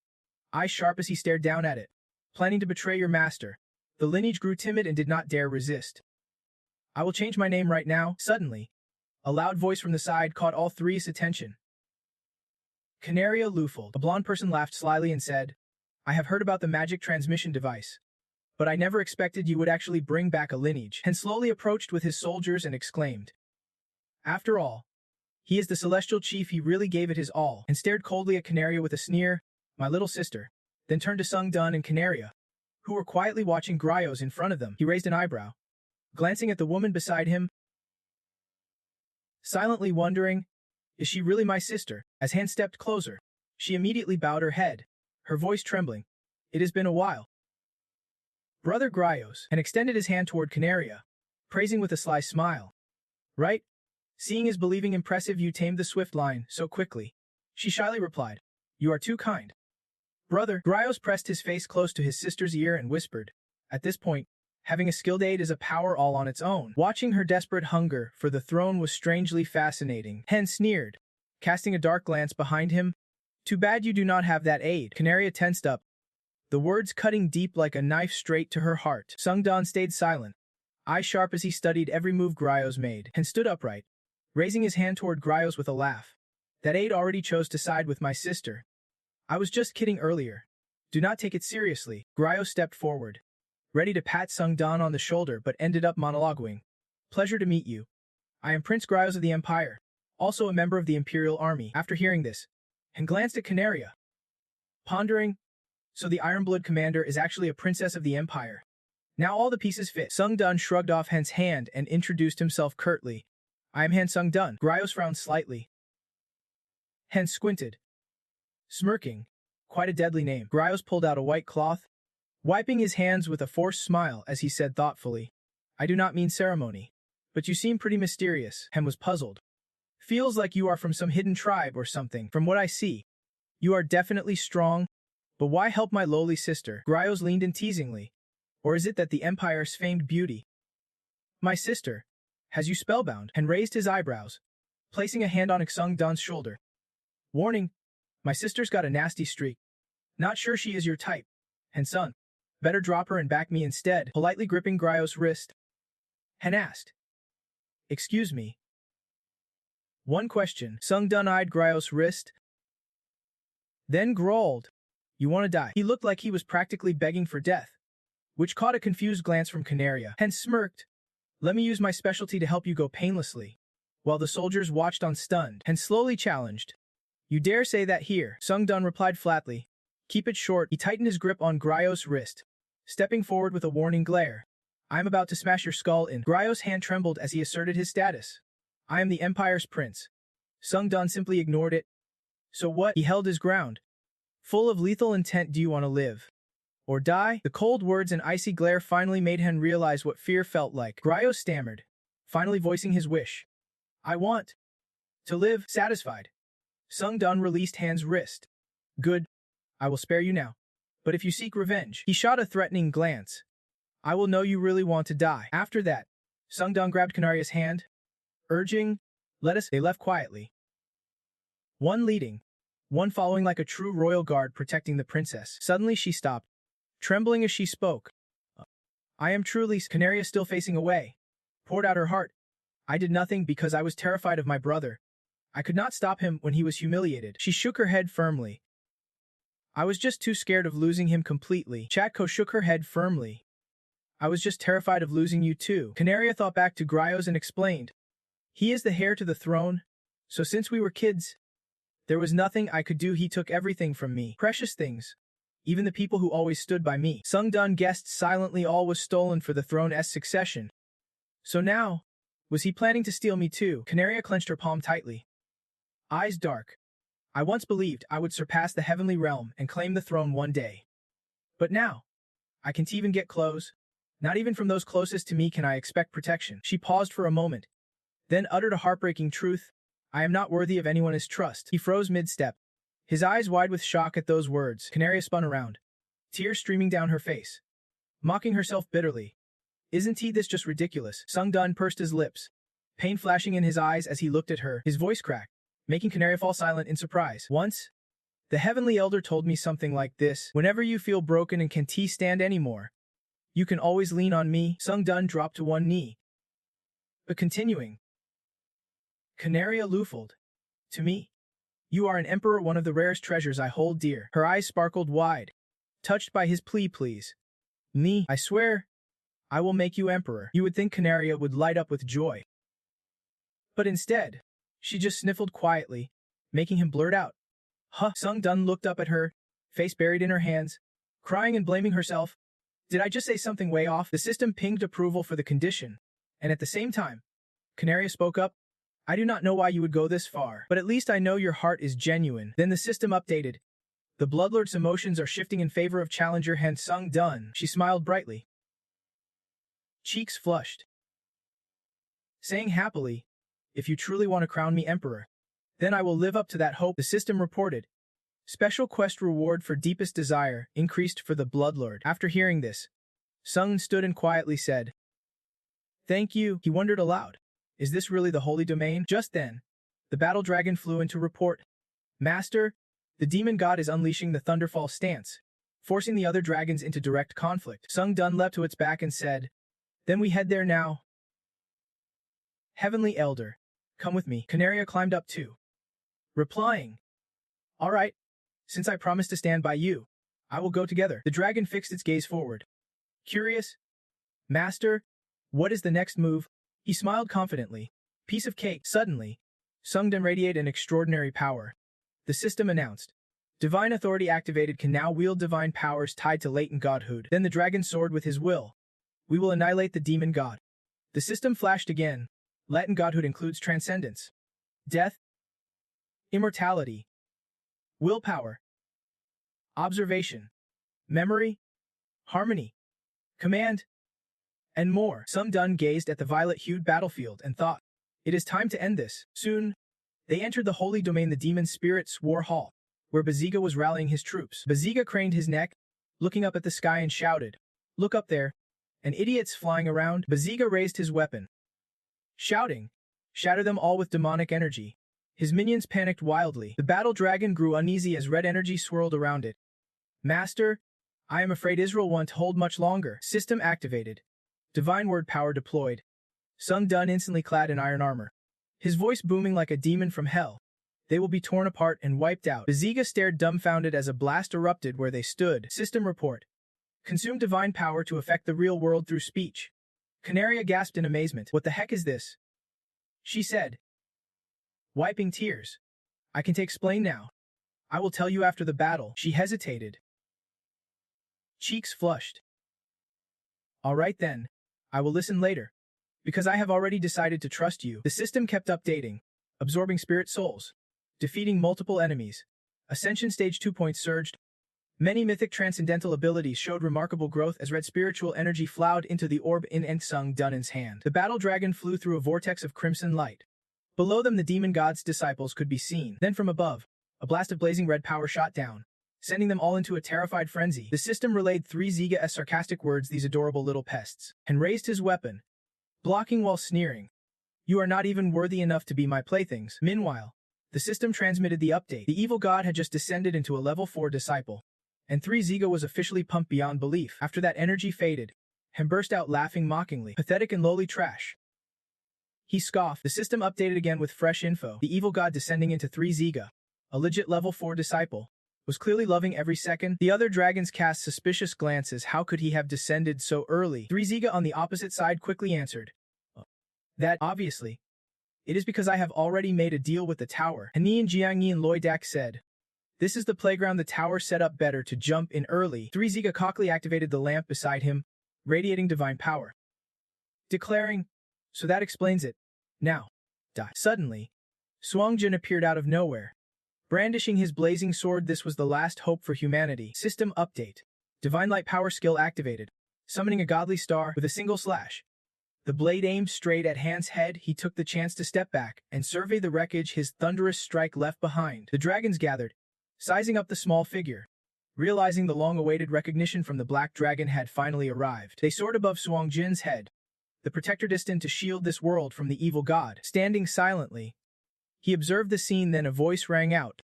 [SPEAKER 1] eyes sharp as he stared down at it. Planning to betray your master. The lineage grew timid and did not dare resist. I will change my name right now. Suddenly, a loud voice from the side caught all three's attention. Canaria Lufeld, a blonde person, laughed slyly and said, I have heard about the magic transmission device, but I never expected you would actually bring back a lineage. And slowly approached with his soldiers and exclaimed, after all, he is the celestial chief. He really gave it his all, and stared coldly at Canaria with a sneer, my little sister. Then turned to Sungdan and Canaria, who were quietly watching Grios in front of them. He raised an eyebrow, glancing at the woman beside him, silently wondering, is she really my sister? As Han stepped closer, she immediately bowed her head, her voice trembling. It has been a while. Brother Grios, and extended his hand toward Canaria, praising with a sly smile. Right? Seeing is believing. Impressive you tamed the swift lion so quickly. She shyly replied, you are too kind. Brother Grios pressed his face close to his sister's ear and whispered, at this point, having a skilled aide is a power all on its own. Watching her desperate hunger for the throne was strangely fascinating. Hen sneered, casting a dark glance behind him. Too bad you do not have that aide. Canaria tensed up, the words cutting deep like a knife straight to her heart. Sungdan stayed silent, eyes sharp as he studied every move Grios made, and stood upright, raising his hand toward Grios with a laugh. That aide already chose to side with my sister. I was just kidding earlier. Do not take it seriously. Grios stepped forward, ready to pat Sungdan on the shoulder, but ended up monologuing. Pleasure to meet you. I am Prince Grios of the Empire, also a member of the Imperial Army. After hearing this, and glanced at Canaria, pondering, so the Ironblood commander is actually a princess of the Empire. Now all the pieces fit. Sungdan shrugged off Han's hand and introduced himself curtly. I am Han Sungdan. Grios frowned slightly. Han squinted, smirking. Quite a deadly name. Grios pulled out a white cloth, wiping his hands with a forced smile as he said thoughtfully, I do not mean ceremony, but you seem pretty mysterious. Han was puzzled. Feels like you are from some hidden tribe or something. From what I see, you are definitely strong, but why help my lowly sister? Grios leaned in teasingly. Or is it that the Empire's famed beauty, my sister, has you spellbound? Han raised his eyebrows, placing a hand on Sungdan's shoulder. Warning, my sister's got a nasty streak. Not sure she is your type. Han son, better drop her and back me instead. Politely gripping Grios' wrist, Han asked, excuse me. One question. Sungdan eyed Grios' wrist, then growled, you want to die? He looked like he was practically begging for death, which caught a confused glance from Canaria. Han smirked, let me use my specialty to help you go painlessly. While the soldiers watched on stunned, Han slowly challenged, you dare say that here? Sungdan replied flatly, keep it short. He tightened his grip on Grios' wrist, stepping forward with a warning glare. I am about to smash your skull in. Grios' hand trembled as he asserted his status. I am the Empire's prince. Sungdan simply ignored it. So what? He held his ground, full of lethal intent. Do you want to live or die? The cold words and icy glare finally made Han realize what fear felt like. Grios stammered, finally voicing his wish. I want to live. Satisfied, Sungdan released Han's wrist. Good. I will spare you now. But if you seek revenge, he shot a threatening glance. I will know you really want to die. After that, Sungdan grabbed Canaria's hand, urging, let us. They left quietly, one leading, one following like a true royal guard protecting the princess. Suddenly she stopped, trembling as she spoke. I am truly. Canaria, still facing away, poured out her heart. I did nothing because I was terrified of my brother. I could not stop him when he was humiliated. She shook her head firmly. I was just too scared of losing him completely. Chatko shook her head firmly. I was just terrified of losing you too. Canaria thought back to Grios and explained. He is the heir to the throne, so since we were kids, there was nothing I could do. He took everything from me. Precious things. Even the people who always stood by me. Sungdan guessed silently all was stolen for the throne's succession. So now, was he planning to steal me too? Canaria clenched her palm tightly, eyes dark. I once believed I would surpass the heavenly realm and claim the throne one day. But now, I can't even get close. Not even from those closest to me can I expect protection. She paused for a moment, then uttered a heartbreaking truth. I am not worthy of anyone's trust. He froze mid-step, his eyes wide with shock at those words. Canaria spun around, tears streaming down her face, mocking herself bitterly. Isn't this just ridiculous? Sung Dun pursed his lips, pain flashing in his eyes as he looked at her. His voice cracked, making Canaria fall silent in surprise. Once, the Heavenly Elder told me something like this. Whenever you feel broken and can't stand anymore, you can always lean on me. Sung Dun dropped to one knee, but continuing. Canaria luffled. To me, you are an emperor, one of the rarest treasures I hold dear. Her eyes sparkled wide, touched by his plea. Please. Me, I swear, I will make you emperor. You would think Canaria would light up with joy. But instead, she just sniffled quietly, making him blurt out. Huh. Sung Dun looked up at her, face buried in her hands, crying and blaming herself. Did I just say something way off? The system pinged approval for the condition, and at the same time, Canaria spoke up. I do not know why you would go this far, but at least I know your heart is genuine. Then the system updated. The Bloodlord's emotions are shifting in favor of challenger hence Sung Dun. She smiled brightly, cheeks flushed, saying happily, if you truly want to crown me emperor, then I will live up to that hope. The system reported. Special quest reward for deepest desire increased for the Bloodlord. After hearing this, Sung stood and quietly said, Thank you. He wondered aloud. Is this really the holy domain? Just then, the battle dragon flew in to report. Master, the demon god is unleashing the Thunderfall stance, forcing the other dragons into direct conflict. Sung Dun leapt to its back and said, Then we head there now. Heavenly Elder, come with me. Canaria climbed up too, replying, All right, since I promised to stand by you, I will go together. The dragon fixed its gaze forward. Curious? Master, what is the next move? He smiled confidently. Piece of cake. Suddenly, Sung Dun radiated an extraordinary power. The system announced. Divine authority activated, can now wield divine powers tied to latent godhood. Then the dragon soared with his will. We will annihilate the demon god. The system flashed again. Latent godhood includes transcendence, death, immortality, willpower, observation, memory, harmony, command, and more. Sung Dun gazed at the violet-hued battlefield and thought, it is time to end this. Soon, they entered the holy domain, the demon spirit's war hall, where Baziga was rallying his troops. Baziga craned his neck, looking up at the sky and shouted, Look up there, an idiot's flying around. Baziga raised his weapon, shouting, Shatter them all with demonic energy. His minions panicked wildly. The battle dragon grew uneasy as red energy swirled around it. Master, I am afraid Israel won't hold much longer. System activated. Divine word power deployed. Sung Dun instantly clad in iron armor, his voice booming like a demon from hell. They will be torn apart and wiped out. Baziga stared dumbfounded as a blast erupted where they stood. System report. Consume divine power to affect the real world through speech. Canaria gasped in amazement. What the heck is this? She said, wiping tears. I can explain now. I will tell you after the battle. She hesitated, cheeks flushed. All right then. I will listen later, because I have already decided to trust you. The system kept updating, absorbing spirit souls, defeating multiple enemies. Ascension Stage 2 points surged. Many mythic transcendental abilities showed remarkable growth as red spiritual energy flowed into the orb in Sung Dun's hand. The battle dragon flew through a vortex of crimson light. Below them the demon god's disciples could be seen. Then from above, a blast of blazing red power shot down, sending them all into a terrified frenzy. The system relayed 3 Ziga's sarcastic words, these adorable little pests, and raised his weapon, blocking while sneering. You are not even worthy enough to be my playthings. Meanwhile, the system transmitted the update. The evil god had just descended into a level 4 disciple, and 3 Ziga was officially pumped beyond belief. After that energy faded, and burst out laughing mockingly. Pathetic and lowly trash. He scoffed. The system updated again with fresh info. The evil god descending into 3 Ziga, a legit level 4 disciple, was clearly loving every second. The other dragons cast suspicious glances. How could he have descended so early? 3 Ziga on the opposite side quickly answered, That, obviously. It is because I have already made a deal with the tower. Hanian Jiangyi and Loidak said, This is the playground, the tower set up better to jump in early. 3 Ziga cockily activated the lamp beside him, radiating divine power, declaring, So that explains it. Now, die. Suddenly, Suangjin appeared out of nowhere, brandishing his blazing sword. This was the last hope for humanity. System update. Divine Light Power skill activated, summoning a godly star with a single slash. The blade aimed straight at Han's head. He took the chance to step back and survey the wreckage his thunderous strike left behind. The dragons gathered, sizing up the small figure. Realizing the long-awaited recognition from the Black Dragon had finally arrived, they soared above Suangjin's head, the protector destined to shield this world from the evil god. Standing silently, he observed the scene, then a voice rang out.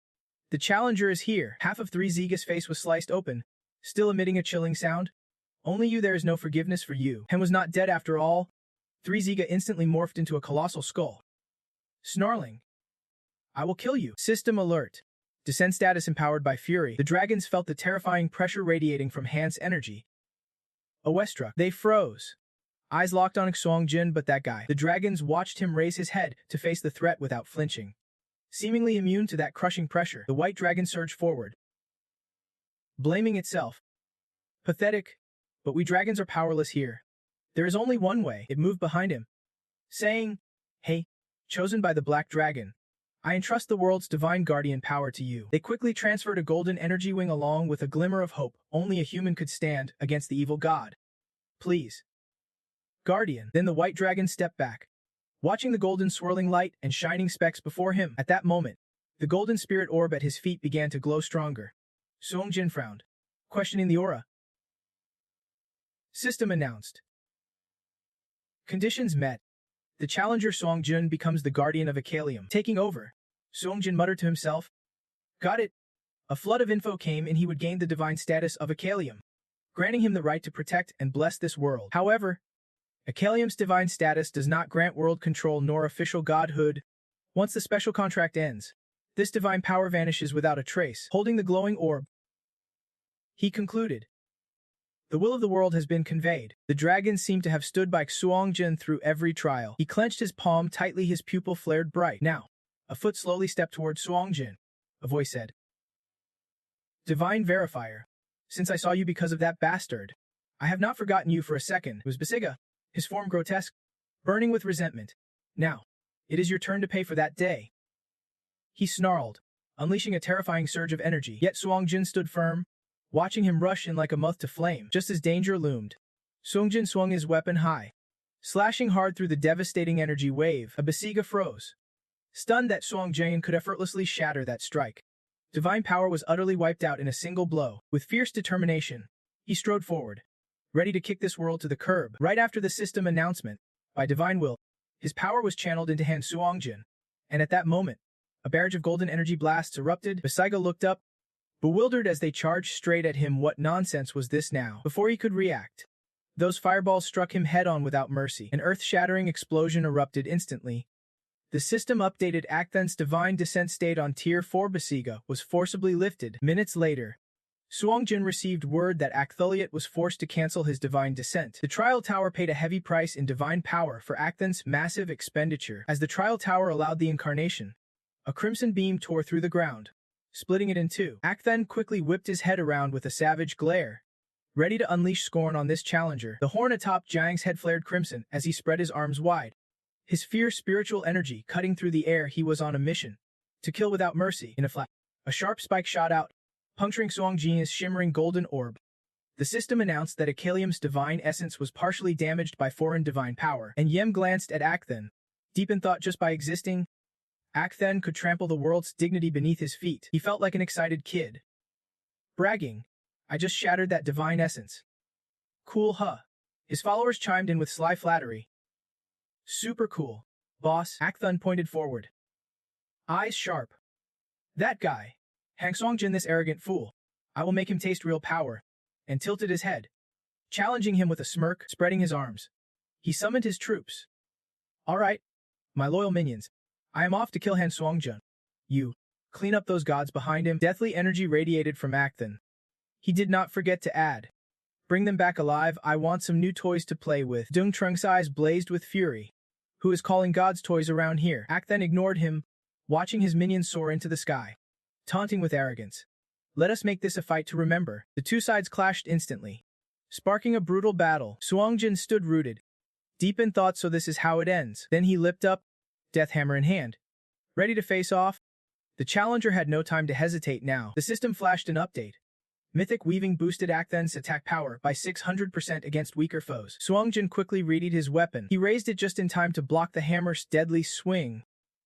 [SPEAKER 1] The challenger is here. Half of 3Ziga's face was sliced open, still emitting a chilling sound. Only you, there is no forgiveness for you. Han was not dead after all. 3Ziga instantly morphed into a colossal skull. Snarling, I will kill you. System alert. Descent status empowered by fury. The dragons felt the terrifying pressure radiating from Han's energy. Awestruck, they froze. Eyes locked on Suangjin, but that guy. The dragons watched him raise his head to face the threat without flinching. Seemingly immune to that crushing pressure, the white dragon surged forward, blaming itself. Pathetic, but we dragons are powerless here. There is only one way. It moved behind him, saying, Hey, chosen by the Black Dragon, I entrust the world's divine guardian power to you. They quickly transferred a golden energy wing along with a glimmer of hope. Only a human could stand against the evil god. Please, Guardian. Then the white dragon stepped back, watching the golden swirling light and shining specks before him. At that moment, the golden spirit orb at his feet began to glow stronger. Suangjin frowned, questioning the aura. System announced. Conditions met. The challenger Suangjin becomes the guardian of Akalium, taking over. Suangjin muttered to himself. Got it. A flood of info came and he would gain the divine status of Akalium, granting him the right to protect and bless this world. However, Akalium's divine status does not grant world control nor official godhood. Once the special contract ends, this divine power vanishes without a trace. Holding the glowing orb, he concluded. The will of the world has been conveyed. The dragon seemed to have stood by Suangjin through every trial. He clenched his palm tightly, his pupil flared bright. Now, a foot slowly stepped toward Suangjin. A voice said, Divine Verifier, since I saw you because of that bastard, I have not forgotten you for a second. It was Basiga, his form grotesque, burning with resentment. Now, it is your turn to pay for that day. He snarled, unleashing a terrifying surge of energy. Yet Suangjin stood firm, watching him rush in like a moth to flame. Just as danger loomed, Suangjin swung his weapon high, slashing hard through the devastating energy wave. A Basiga froze, stunned that Suangjin could effortlessly shatter that strike. Divine power was utterly wiped out in a single blow. With fierce determination, he strode forward, ready to kick this world to the curb. Right after the system announcement, by divine will, his power was channeled into Han Suangjin, and at that moment, a barrage of golden energy blasts erupted. Basiga looked up, bewildered as they charged straight at him. What nonsense was this now? Before he could react, those fireballs struck him head-on without mercy. An earth-shattering explosion erupted instantly. The system updated. Akthan's divine descent stayed on Tier 4. Basiga was forcibly lifted. Minutes later, Suangjin received word that Akthuliat was forced to cancel his divine descent. The trial tower paid a heavy price in divine power for Akthan's massive expenditure. As the trial tower allowed the incarnation, a crimson beam tore through the ground, splitting it in two. Akthan quickly whipped his head around with a savage glare, ready to unleash scorn on this challenger. The horn atop Jiang's head flared crimson as he spread his arms wide, his fierce spiritual energy cutting through the air. He was on a mission to kill without mercy. In a flash, a sharp spike shot out, puncturing Suangjin's shimmering golden orb. The system announced that Akalium's divine essence was partially damaged by foreign divine power, and Yem glanced at Akthan, deep in thought. Just by existing, Akthan could trample the world's dignity beneath his feet. He felt like an excited kid, bragging, I just shattered that divine essence. Cool, huh? His followers chimed in with sly flattery. Super cool, boss. Akthan pointed forward, eyes sharp. That guy, Han Suangjin, this arrogant fool. I will make him taste real power. And tilted his head, challenging him with a smirk. Spreading his arms, he summoned his troops. All right, my loyal minions, I am off to kill Han Suangjin. You, clean up those gods behind him. Deathly energy radiated from Akthan. He did not forget to add, bring them back alive. I want some new toys to play with. Dung Trung's eyes blazed with fury. Who is calling God's toys around here? Akthan ignored him, watching his minions soar into the sky, taunting with arrogance. Let us make this a fight to remember. The two sides clashed instantly, sparking a brutal battle. Suangjin stood rooted, deep in thought. So this is how it ends. Then he leapt up, death hammer in hand, ready to face off. The challenger had no time to hesitate now. The system flashed an update, Mythic Weaving boosted Akthan's attack power by 600% against weaker foes. Suongjin quickly readied his weapon. He raised it just in time to block the hammer's deadly swing,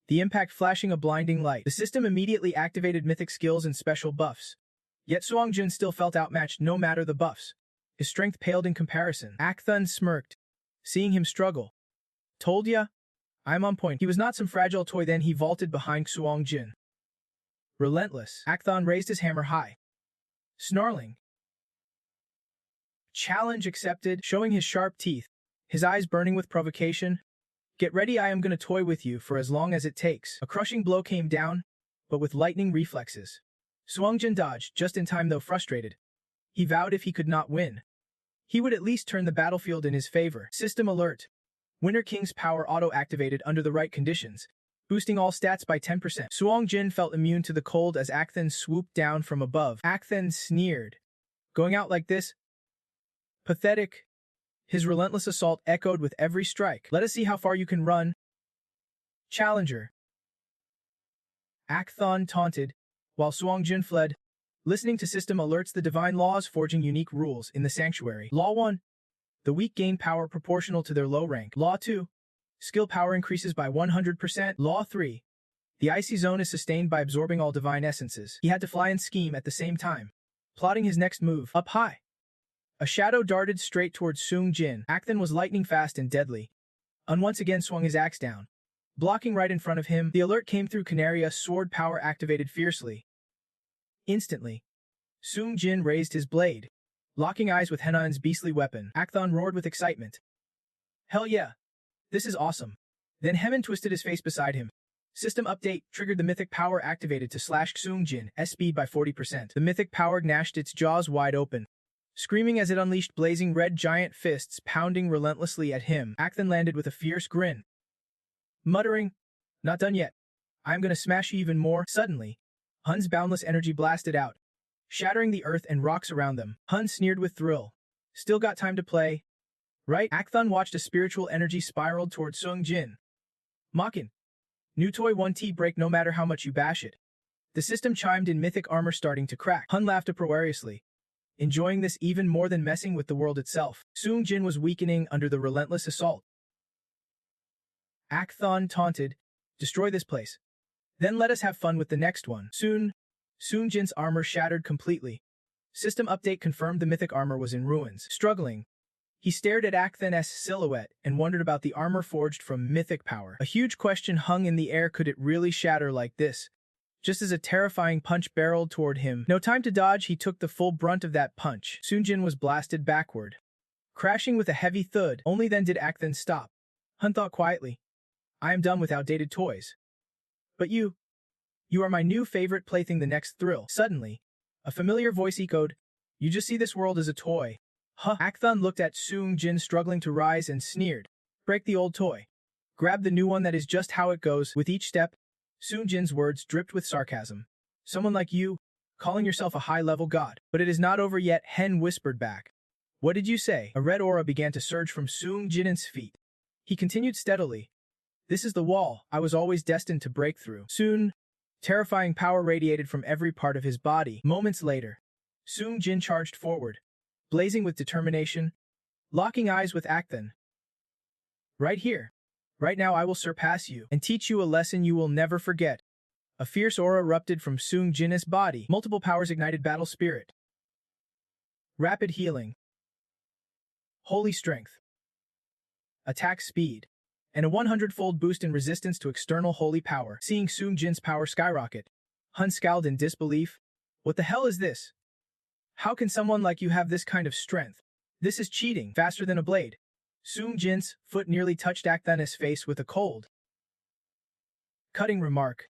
[SPEAKER 1] the impact flashing a blinding light. The system immediately activated mythic skills and special buffs. Yet Suongjin still felt outmatched no matter the buffs. His strength paled in comparison. Akthan smirked, seeing him struggle. Told ya? I'm on point. He was not some fragile toy. Then he vaulted behind Suongjin. Relentless. Akthan raised his hammer high, snarling. Challenge accepted, showing his sharp teeth, his eyes burning with provocation. Get ready, I am gonna toy with you for as long as it takes. A crushing blow came down, but with lightning reflexes. Suongjin dodged, just in time though frustrated. He vowed if he could not win, he would at least turn the battlefield in his favor. System alert. Winter King's power auto-activated under the right conditions, boosting all stats by 10%. Suongjin felt immune to the cold as Akthan swooped down from above. Akthan sneered. Going out like this? Pathetic. His relentless assault echoed with every strike. Let us see how far you can run. Challenger. Akthan taunted, while Suongjin fled, listening to system alerts. The divine laws forging unique rules in the sanctuary. Law 1. The weak gain power proportional to their low rank. Law 2. Skill power increases by 100%. Law 3. The icy zone is sustained by absorbing all divine essences. He had to fly and scheme at the same time, plotting his next move. Up high. A shadow darted straight towards Suongjin. Akthan was lightning fast and deadly, and once again swung his axe down, blocking right in front of him. The alert came through. Canaria sword power activated fiercely. Instantly, Suongjin raised his blade, locking eyes with Henan's beastly weapon. Akthan roared with excitement. Hell yeah! This is awesome. Then Hemin twisted his face beside him. System update triggered. The mythic power activated to slash Suongjin's speed by 40%. The mythic power gnashed its jaws wide open, screaming as it unleashed blazing red giant fists pounding relentlessly at him. Akthan landed with a fierce grin, muttering, "Not done yet. I'm gonna smash you even more." Suddenly, Hun's boundless energy blasted out, shattering the earth and rocks around them. Hun sneered with thrill. Still got time to play, right? Akthan watched a spiritual energy spiral toward Suongjin, mocking, "New toy 1T break no matter how much you bash it." The system chimed in, mythic armor starting to crack. Hun laughed uproariously, enjoying this even more than messing with the world itself. Suongjin was weakening under the relentless assault. Akthan taunted, "Destroy this place. Then let us have fun with the next one." Soon, Suongjin's armor shattered completely. System update confirmed the mythic armor was in ruins. Struggling, he stared at Akthan's silhouette and wondered about the armor forged from mythic power. A huge question hung in the air. Could it really shatter like this? Just as a terrifying punch barreled toward him. No time to dodge, he took the full brunt of that punch. Suongjin was blasted backward, crashing with a heavy thud. Only then did Akthan stop. Hun thought quietly, "I am done with outdated toys. But you are my new favorite plaything." The next thrill. Suddenly, a familiar voice echoed, "You just see this world as a toy." Huh? Akthan looked at Suongjin struggling to rise and sneered, "Break the old toy. Grab the new one. That is just how it goes." With each step, Suongjin's words dripped with sarcasm. "Someone like you, calling yourself a high-level god." "But it is not over yet," Hen whispered back. "What did you say?" A red aura began to surge from Suongjin's feet. He continued steadily, "This is the wall I was always destined to break through." Soon, terrifying power radiated from every part of his body. Moments later, Suongjin charged forward, blazing with determination, locking eyes with Akthan. "Right here. Right now I will surpass you and teach you a lesson you will never forget." A fierce aura erupted from Suongjin's body. Multiple powers ignited: battle spirit, rapid healing, holy strength, attack speed, and a 100-fold boost in resistance to external holy power. Seeing Suongjin's power skyrocket, Hun scowled in disbelief. "What the hell is this? How can someone like you have this kind of strength? This is cheating." Faster than a blade, Suongjin's foot nearly touched Akthan's face with a cold, cutting remark.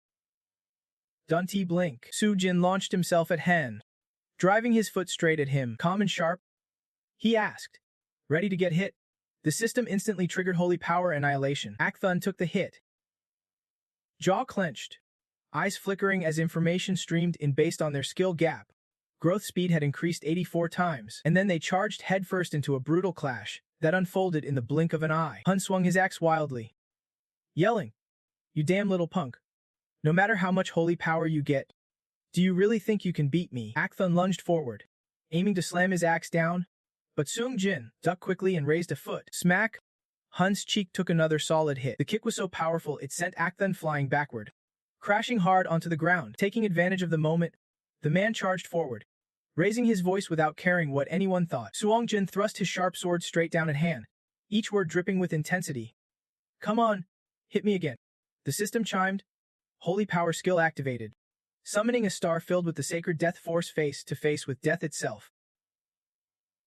[SPEAKER 1] "Don't blink." Suongjin launched himself at Hen, driving his foot straight at him. "Calm and sharp?" he asked. "Ready to get hit?" The system instantly triggered holy power annihilation. Akthan took the hit, jaw clenched, eyes flickering as information streamed in based on their skill gap. Growth speed had increased 84 times, and then they charged headfirst into a brutal clash that unfolded in the blink of an eye. Hun swung his axe wildly, yelling, "You damn little punk. No matter how much holy power you get, do you really think you can beat me?" Akthan lunged forward, aiming to slam his axe down. But Seung Jin ducked quickly and raised a foot. Smack! Hun's cheek took another solid hit. The kick was so powerful it sent Akthan flying backward, crashing hard onto the ground. Taking advantage of the moment, the man charged forward, raising his voice without caring what anyone thought. Seung Jin thrust his sharp sword straight down at Han, each word dripping with intensity. Come on, hit me again. The system chimed. Holy power skill activated, summoning a star filled with the sacred death force face to face with death itself.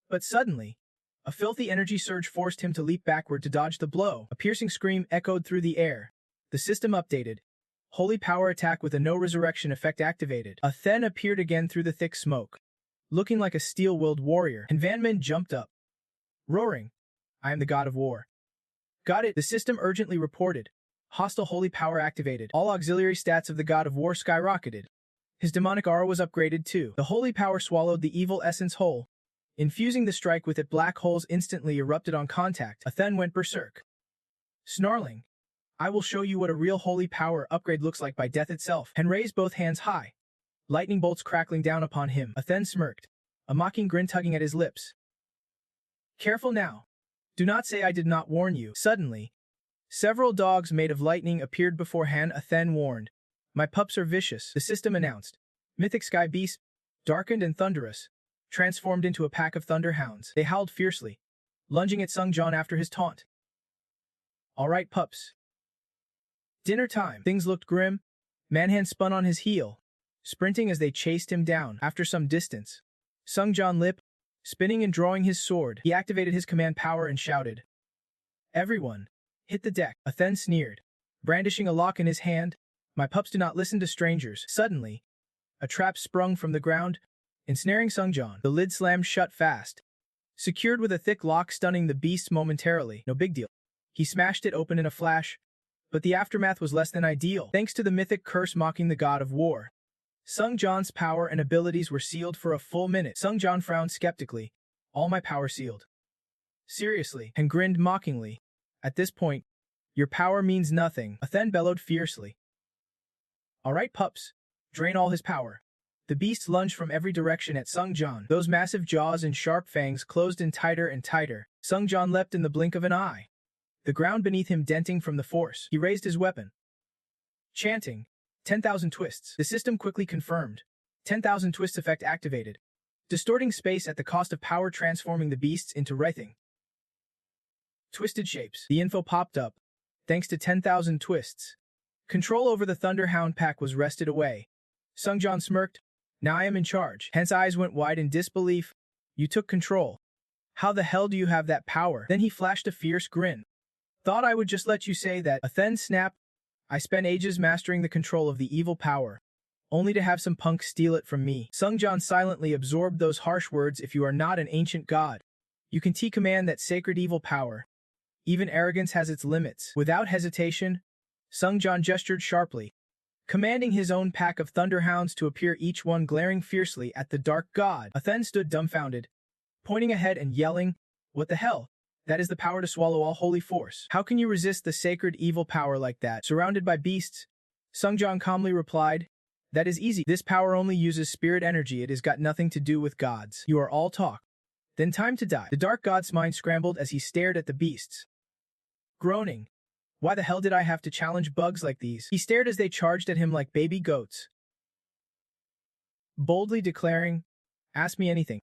[SPEAKER 1] But suddenly, a filthy energy surge forced him to leap backward to dodge the blow. A piercing scream echoed through the air. The system updated. Holy power attack with a no resurrection effect activated. A Then appeared again through the thick smoke, looking like a steel-willed warrior, and Van Min jumped up, roaring, I am the god of war. Got it, the system urgently reported. Hostile holy power activated. All auxiliary stats of the god of war skyrocketed. His demonic aura was upgraded too. The holy power swallowed the evil essence whole, infusing the strike with it. Black holes instantly erupted on contact. A Then went berserk, snarling, I will show you what a real holy power upgrade looks like by death itself, and raised both hands high, lightning bolts crackling down upon him. A Then smirked, a mocking grin tugging at his lips. Careful now. Do not say I did not warn you. Suddenly, several dogs made of lightning appeared before Han. A Then warned, my pups are vicious, the system announced. Mythic sky beasts, darkened and thunderous, transformed into a pack of thunderhounds. They howled fiercely, lunging at Seung Jan after his taunt. All right, pups. Dinner time. Things looked grim. Manhan spun on his heel, sprinting as they chased him down. After some distance, Seung Jan lip, spinning and drawing his sword. He activated his command power and shouted, everyone, hit the deck. A Then sneered, brandishing a lock in his hand. My pups do not listen to strangers. Suddenly, a trap sprung from the ground, ensnaring Seung Jan. The lid slammed shut fast, secured with a thick lock, stunning the beast momentarily. No big deal. He smashed it open in a flash, but the aftermath was less than ideal. Thanks to the mythic curse mocking the god of war, Seung Jan's power and abilities were sealed for a full minute. Seung Jan frowned skeptically. All my power sealed? Seriously? And grinned mockingly. At this point, your power means nothing. A Then bellowed fiercely. All right, pups. Drain all his power. The beast lunged from every direction at Seung Jan. Those massive jaws and sharp fangs closed in tighter and tighter. Seung Jan leapt in the blink of an eye, the ground beneath him denting from the force. He raised his weapon, chanting, 10,000 twists. The system quickly confirmed. 10,000 twists effect activated, distorting space at the cost of power, transforming the beasts into writhing, twisted shapes. The info popped up. Thanks to 10,000 twists, control over the Thunderhound pack was wrested away. Seung Jan smirked. Now I am in charge. Han's eyes went wide in disbelief. You took control. How the hell do you have that power? Then he flashed a fierce grin. Thought I would just let you say that. A Then snapped. I spent ages mastering the control of the evil power, only to have some punk steal it from me. Seung Jan silently absorbed those harsh words. If you are not an ancient god, you can command that sacred evil power. Even arrogance has its limits. Without hesitation, Seung Jan gestured sharply, commanding his own pack of thunderhounds to appear, each one glaring fiercely at the dark god. A Then stood dumbfounded, pointing ahead and yelling, what the hell? That is the power to swallow all holy force. How can you resist the sacred evil power like that? Surrounded by beasts, Seung Jan calmly replied, that is easy. This power only uses spirit energy. It has got nothing to do with gods. You are all talk. Then time to die. The dark god's mind scrambled as he stared at the beasts, groaning, why the hell did I have to challenge bugs like these? He stared as they charged at him like baby goats, boldly declaring, ask me anything.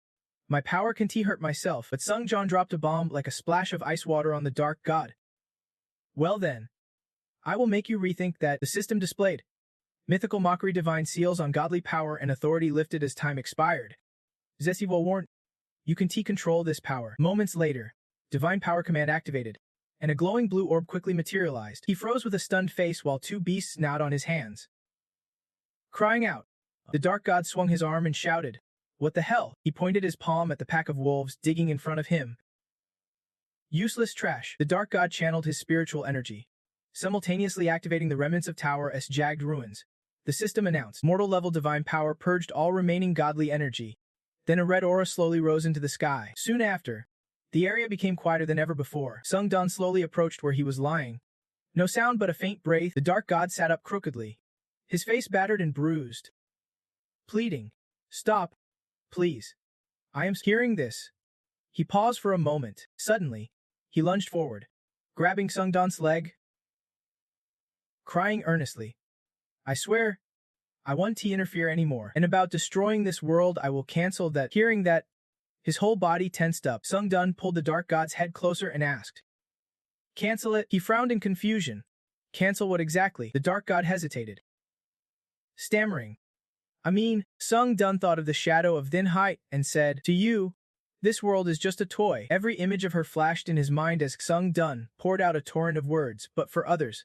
[SPEAKER 1] My power can hurt myself. But Seung Jan dropped a bomb like a splash of ice water on the dark god. Well then, I will make you rethink that. The system displayed mythical mockery, divine seals on godly power and authority lifted as time expired. Zesi will warn, you can control this power. Moments later, divine power command activated, and a glowing blue orb quickly materialized. He froze with a stunned face while two beasts gnawed on his hands, crying out. The dark god swung his arm and shouted, what the hell? He pointed his palm at the pack of wolves digging in front of him. Useless trash. The dark god channeled his spiritual energy, simultaneously activating the remnants of Tower S jagged ruins. The system announced, mortal level divine power purged all remaining godly energy. Then a red aura slowly rose into the sky. Soon after, the area became quieter than ever before. Seung Jan slowly approached where he was lying. No sound but a faint breath. The dark god sat up crookedly, his face battered and bruised, pleading, stop, please. I am hearing this. He paused for a moment. Suddenly, he lunged forward, grabbing Sungdan's leg, crying earnestly. I swear, I won't interfere anymore. And about destroying this world, I will cancel that. Hearing that, his whole body tensed up. Sungdan pulled the dark god's head closer and asked, Cancel it? He frowned in confusion. Cancel what exactly? The dark god hesitated, stammering. I mean, Sungdan thought of the shadow of thin height and said, To you, this world is just a toy. Every image of her flashed in his mind as Sungdan poured out a torrent of words, but for others,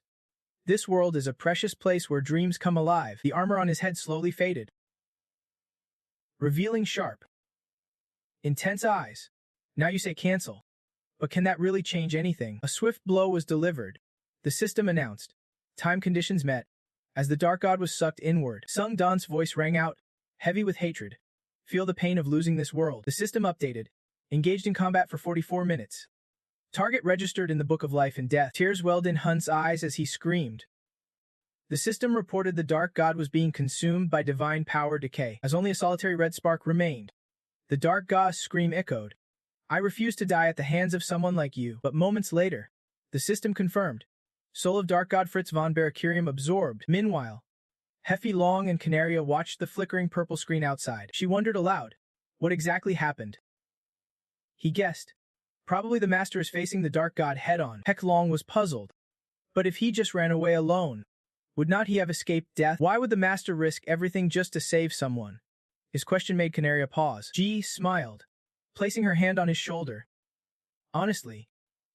[SPEAKER 1] this world is a precious place where dreams come alive. The armor on his head slowly faded, revealing sharp, intense eyes. Now you say cancel. But can that really change anything? A swift blow was delivered. The system announced. Time conditions met. As the dark god was sucked inward, Sungdan's voice rang out, heavy with hatred. Feel the pain of losing this world. The system updated. Engaged in combat for 44 minutes. Target registered in the Book of Life and Death. Tears welled in Hunt's eyes as he screamed. The system reported the dark god was being consumed by divine power decay, as only a solitary red spark remained. The dark god's scream echoed. I refuse to die at the hands of someone like you. But moments later, the system confirmed. Soul of dark god Fritz von Barakurium absorbed. Meanwhile, Heffy Long and Canaria watched the flickering purple screen outside. She wondered aloud, what exactly happened? He guessed. Probably the master is facing the dark god head-on. Heck Long was puzzled. But if he just ran away alone, would not he have escaped death? Why would the master risk everything just to save someone? His question made Canaria pause. Ji smiled, placing her hand on his shoulder. Honestly,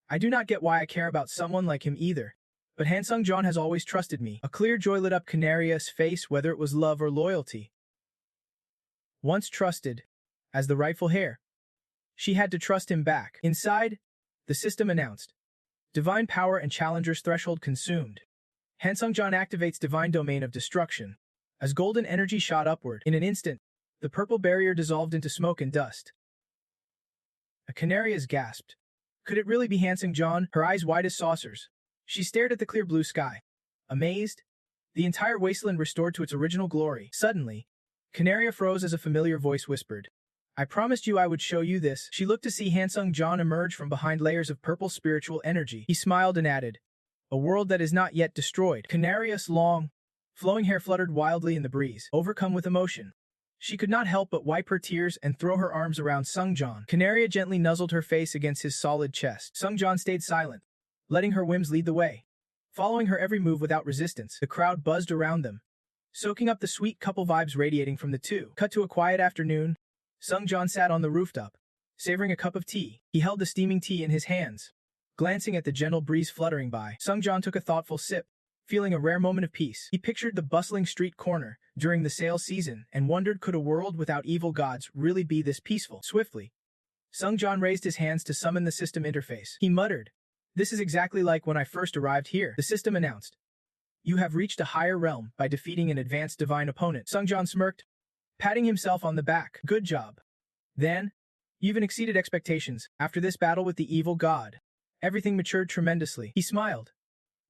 [SPEAKER 1] I do not get why I care about someone like him either. But Hansung John has always trusted me. A clear joy lit up Canaria's face, whether it was love or loyalty. Once trusted, as the rightful heir, she had to trust him back. Inside, the system announced. Divine power and challenger's threshold consumed. Hansung John activates divine domain of destruction. As golden energy shot upward, in an instant, the purple barrier dissolved into smoke and dust. A Canaria's gasped. Could it really be Hansung John? Her eyes wide as saucers. She stared at the clear blue sky. Amazed, the entire wasteland restored to its original glory. Suddenly, Canaria froze as a familiar voice whispered. I promised you I would show you this. She looked to see Hansung John emerge from behind layers of purple spiritual energy. He smiled and added, a world that is not yet destroyed. Canaria's long, flowing hair fluttered wildly in the breeze, overcome with emotion. She could not help but wipe her tears and throw her arms around Sungjan. Canaria gently nuzzled her face against his solid chest. Sungjan stayed silent, letting her whims lead the way. Following her every move without resistance, the crowd buzzed around them, soaking up the sweet couple vibes radiating from the two. Cut to a quiet afternoon. Sungjan sat on the rooftop, savoring a cup of tea. He held the steaming tea in his hands, glancing at the gentle breeze fluttering by. Sungjan took a thoughtful sip, feeling a rare moment of peace. He pictured the bustling street corner during the sale season and wondered, could a world without evil gods really be this peaceful? Swiftly, Sungjan raised his hands to summon the system interface. He muttered, this is exactly like when I first arrived here. The system announced, you have reached a higher realm by defeating an advanced divine opponent. Sungjan smirked, patting himself on the back. Good job. Then, you even exceeded expectations. After this battle with the evil god, everything matured tremendously. He smiled,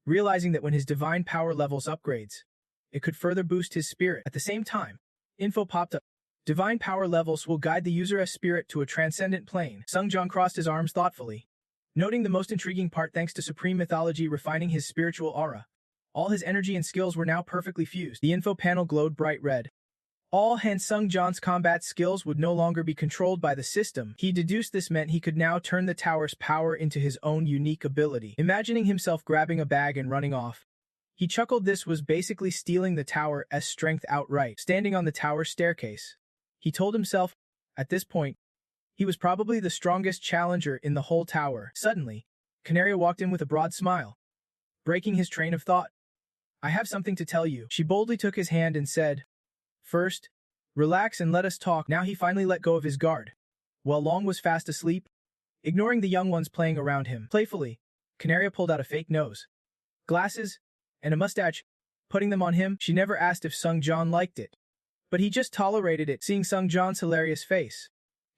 [SPEAKER 1] realizing that when his divine power levels upgrades, it could further boost his spirit. At the same time, info popped up. Divine power levels will guide the user's spirit to a transcendent plane. Sungjan crossed his arms thoughtfully, noting the most intriguing part. Thanks to supreme mythology refining his spiritual aura, all his energy and skills were now perfectly fused. The info panel glowed bright red. All Hansung John's combat skills would no longer be controlled by the system. He deduced this meant he could now turn the tower's power into his own unique ability. Imagining himself grabbing a bag and running off, he chuckled. This was basically stealing the tower's strength outright. Standing on the tower staircase, he told himself, at this point, he was probably the strongest challenger in the whole tower. Suddenly, Canaria walked in with a broad smile, breaking his train of thought. I have something to tell you. She boldly took his hand and said, first, relax and let us talk. Now he finally let go of his guard. While Long was fast asleep, ignoring the young ones playing around him. Playfully, Canaria pulled out a fake nose, glasses, and a mustache, putting them on him. She never asked if Sungjan liked it, but he just tolerated it. Seeing Sungjan's hilarious face,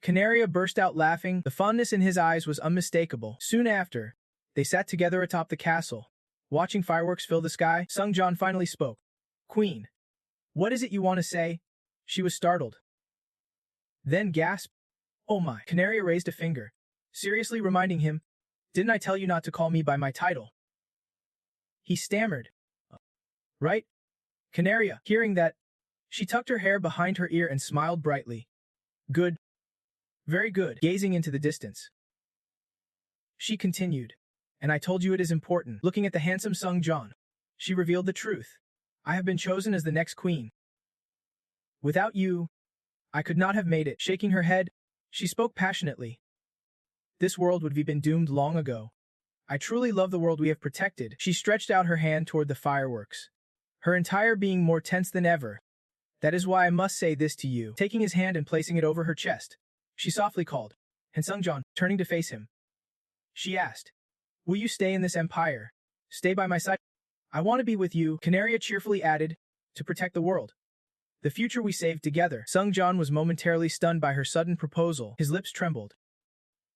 [SPEAKER 1] Canaria burst out laughing. The fondness in his eyes was unmistakable. Soon after, they sat together atop the castle, watching fireworks fill the sky. Sungjan finally spoke. Queen, what is it you want to say? She was startled, then gasped, Oh my. Canaria raised a finger, seriously reminding him, "Didn't I tell you not to call me by my title?" He stammered. Right? Canaria, hearing that, she tucked her hair behind her ear and smiled brightly. Good. Very good. Gazing into the distance, she continued. And I told you it is important. Looking at the handsome Sung John, she revealed the truth. I have been chosen as the next queen. Without you, I could not have made it. Shaking her head, she spoke passionately. This world would have been doomed long ago. I truly love the world we have protected. She stretched out her hand toward the fireworks, her entire being more tense than ever. That is why I must say this to you. Taking his hand and placing it over her chest, she softly called. And Sung John, turning to face him, she asked, "Will you stay in this empire? Stay by my side? I want to be with you," Canaria cheerfully added, "to protect the world. The future we saved together." Sung John was momentarily stunned by her sudden proposal. His lips trembled.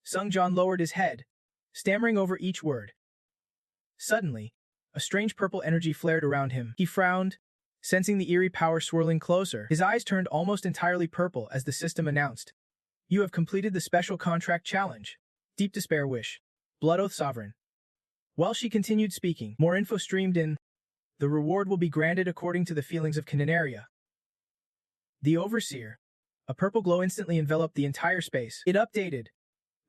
[SPEAKER 1] Sung John lowered his head, stammering over each word. Suddenly, a strange purple energy flared around him. He frowned, sensing the eerie power swirling closer. His eyes turned almost entirely purple as the system announced, "You have completed the special contract challenge. Deep Despair Wish. Blood Oath Sovereign." While she continued speaking, more info streamed in. The reward will be granted according to the feelings of Canaria, the Overseer. A purple glow instantly enveloped the entire space. It updated.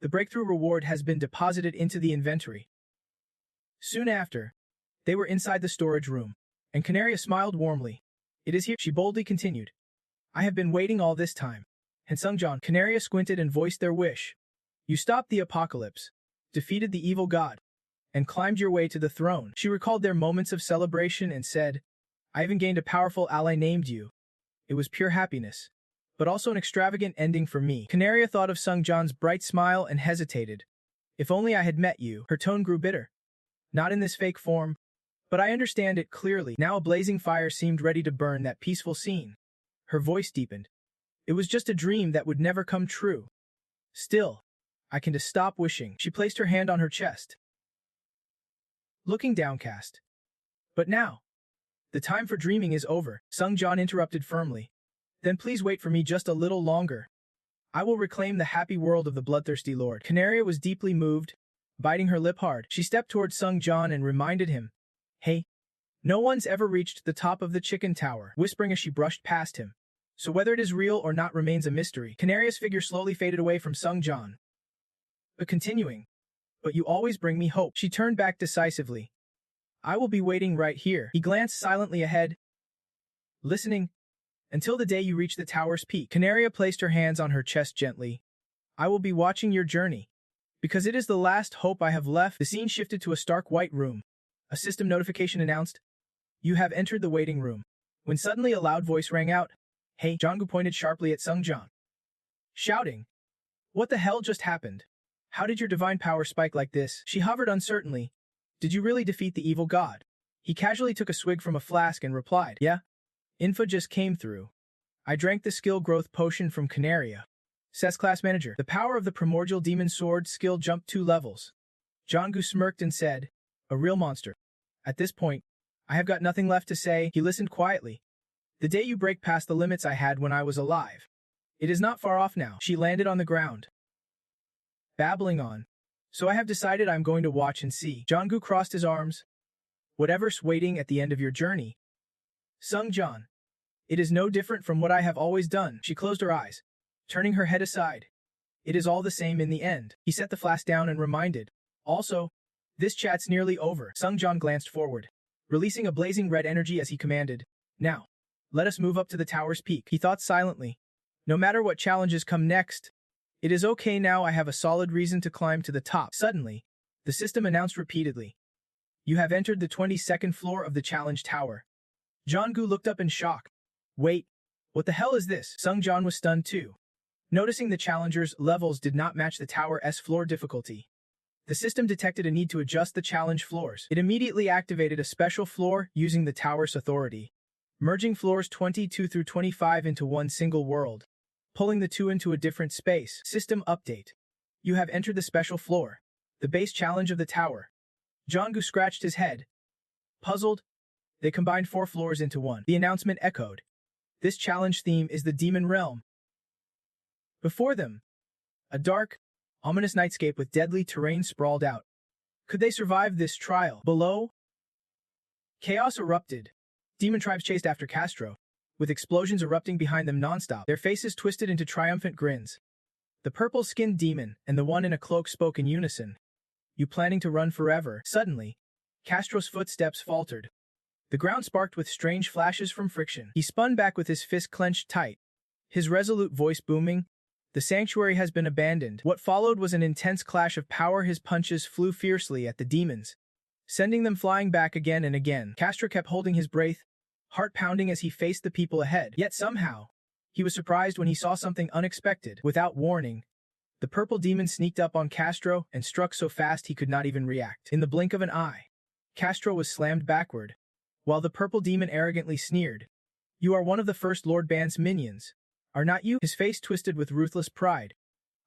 [SPEAKER 1] The breakthrough reward has been deposited into the inventory. Soon after, they were inside the storage room, and Canaria smiled warmly. "It is here," she boldly continued. "I have been waiting all this time." And Sung John, Canaria squinted and voiced their wish. "You stopped the apocalypse, defeated the evil god, and climbed your way to the throne." She recalled their moments of celebration and said, "I even gained a powerful ally named you. It was pure happiness, but also an extravagant ending for me." Canaria thought of Sung John's bright smile and hesitated. "If only I had met you." Her tone grew bitter. "Not in this fake form, but I understand it clearly." Now a blazing fire seemed ready to burn that peaceful scene. Her voice deepened. "It was just a dream that would never come true. Still, I can just stop wishing." She placed her hand on her chest, looking downcast. "But now, the time for dreaming is over," Sung John interrupted firmly. "Then please wait for me just a little longer. I will reclaim the happy world of the bloodthirsty lord." Canaria was deeply moved, biting her lip hard. She stepped toward Sung John and reminded him, "Hey, no one's ever reached the top of the chicken tower," whispering as she brushed past him. "So whether it is real or not remains a mystery." Canaria's figure slowly faded away from Sung John, but continuing, "But you always bring me hope." She turned back decisively. "I will be waiting right here." He glanced silently ahead, listening, "until the day you reach the tower's peak." Canaria placed her hands on her chest gently. "I will be watching your journey, because it is the last hope I have left." The scene shifted to a stark white room. A system notification announced, "You have entered the waiting room." When suddenly a loud voice rang out. "Hey!" Jonggu pointed sharply at Sung John, shouting, "What the hell just happened? How did your divine power spike like this?" She hovered uncertainly. "Did you really defeat the evil god?" He casually took a swig from a flask and replied, "Yeah. Info just came through. I drank the skill growth potion from Canaria." SSS class manager. The power of the primordial demon sword skill jumped 2 levels. Jonggu smirked and said, "A real monster. At this point, I have got nothing left to say." He listened quietly. "The day you break past the limits I had when I was alive. It is not far off now." She landed on the ground, babbling on. "So I have decided I'm going to watch and see." Jonggu crossed his arms. "Whatever's waiting at the end of your journey, Sung John. It is no different from what I have always done." She closed her eyes, turning her head aside. "It is all the same in the end." He set the flask down and reminded, "Also, this chat's nearly over." Sung John glanced forward, releasing a blazing red energy as he commanded, "Now, let us move up to the tower's peak." He thought silently, "No matter what challenges come next, it is okay now. I have a solid reason to climb to the top." Suddenly, the system announced repeatedly, "You have entered the 22nd floor of the challenge tower." Jonggu looked up in shock. "Wait, what the hell is this?" Sung John was stunned too, noticing the challenger's levels did not match the tower's floor difficulty. The system detected a need to adjust the challenge floors. It immediately activated a special floor using the tower's authority, merging floors 22 through 25 into one single world, pulling the two into a different space. System update. You have entered the special floor, the base challenge of the tower. Jonggu scratched his head, puzzled. They combined 4 floors into one. The announcement echoed. This challenge theme is the demon realm. Before them, A dark, ominous nightscape with deadly terrain sprawled out. Could they survive this trial? Below, chaos erupted. Demon tribes chased after Castro, with explosions erupting behind them nonstop, their faces twisted into triumphant grins. The purple-skinned demon and the one in a cloak spoke in unison. You planning to run forever? Suddenly, Castro's footsteps faltered. The ground sparked with strange flashes from friction. He spun back with his fist clenched tight, his resolute voice booming. The sanctuary has been abandoned. What followed was an intense clash of power. His punches flew fiercely at the demons, sending them flying back again and again. Castro kept holding his breath, heart pounding as he faced the people ahead. Yet somehow, he was surprised when he saw something unexpected. Without warning, the purple demon sneaked up on Castro and struck so fast he could not even react. In the blink of an eye, Castro was slammed backward, while the purple demon arrogantly sneered. You are one of the First Lord Ban's minions, are not you? His face twisted with ruthless pride.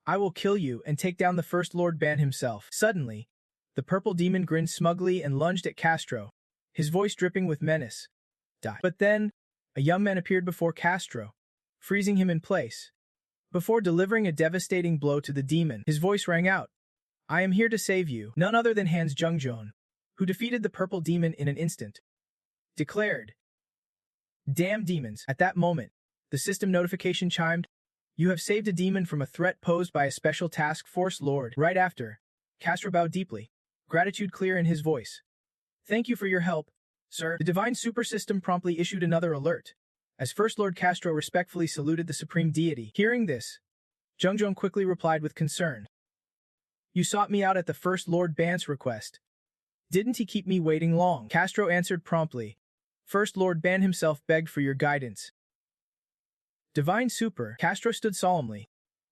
[SPEAKER 1] I will kill you and take down the First Lord Ban himself. Suddenly, the purple demon grinned smugly and lunged at Castro, his voice dripping with menace. Die. But then, a young man appeared before Castro, freezing him in place. Before delivering a devastating blow to the demon, his voice rang out. I am here to save you. None other than Hans Jungjeon, who defeated the purple demon in an instant, declared. Damn demons. At that moment, the system notification chimed. You have saved a demon from a threat posed by a special task force lord. Right after, Castro bowed deeply, gratitude clear in his voice. Thank you for your help, sir. The divine super system promptly issued another alert, as First Lord Castro respectfully saluted the supreme deity. Hearing this, Jungjeon quickly replied with concern. You sought me out at the First Lord Ban's request. Didn't he keep me waiting long? Castro answered promptly. First Lord Ban himself begged for your guidance. Divine Super, Castro stood solemnly,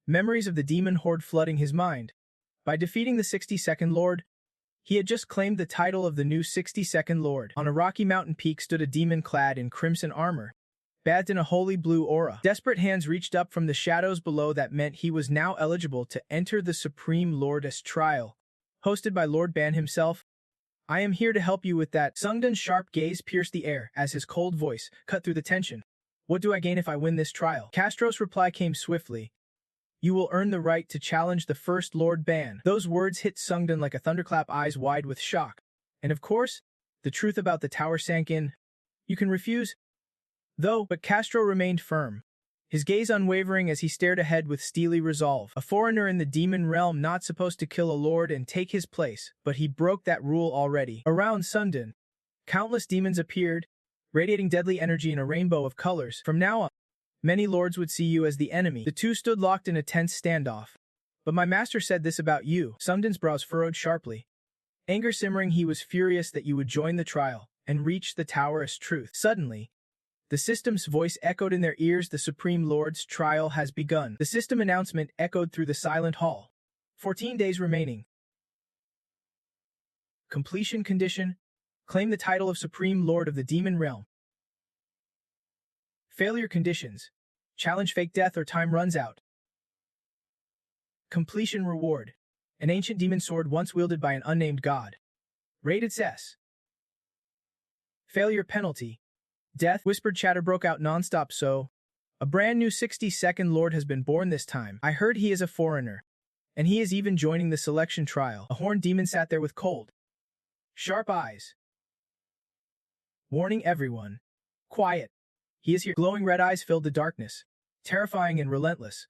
[SPEAKER 1] memories of the demon horde flooding his mind. By defeating the 62nd Lord, he had just claimed the title of the new 62nd Lord. On a rocky mountain peak stood a demon clad in crimson armor, bathed in a holy blue aura. Desperate hands reached up from the shadows below. That meant he was now eligible to enter the Supreme Lordess trial, hosted by Lord Ban himself. I am here to help you with that. Sungdun's sharp gaze pierced the air as his cold voice cut through the tension. What do I gain if I win this trial? Castro's reply came swiftly. You will earn the right to challenge the First Lord Ban. Those words hit Sungdun like a thunderclap, eyes wide with shock. And of course, the truth about the tower sank in. You can refuse, though, but Castro remained firm, his gaze unwavering as he stared ahead with steely resolve. A foreigner in the demon realm, not supposed to kill a lord and take his place, but he broke that rule already. Around Sundun, countless demons appeared, radiating deadly energy in a rainbow of colors. From now on, many lords would see you as the enemy. The two stood locked in a tense standoff. But my master said this about you. Sundun's brows furrowed sharply. Anger simmering, he was furious that you would join the trial and reach the tower as truth. Suddenly, the system's voice echoed in their ears. The Supreme Lord's trial has begun. The system announcement echoed through the silent hall. 14 days remaining. Completion condition. Claim the title of Supreme Lord of the Demon Realm. Failure conditions. Challenge fake death or time runs out. Completion reward. An ancient demon sword once wielded by an unnamed god. Rated S. Failure penalty. Death. Whispered chatter broke out nonstop. So, a brand new 62nd Lord has been born this time. I heard he is a foreigner, and he is even joining the selection trial. A horned demon sat there with cold, sharp eyes. Warning everyone. Quiet. He is here. Glowing red eyes filled the darkness, terrifying and relentless.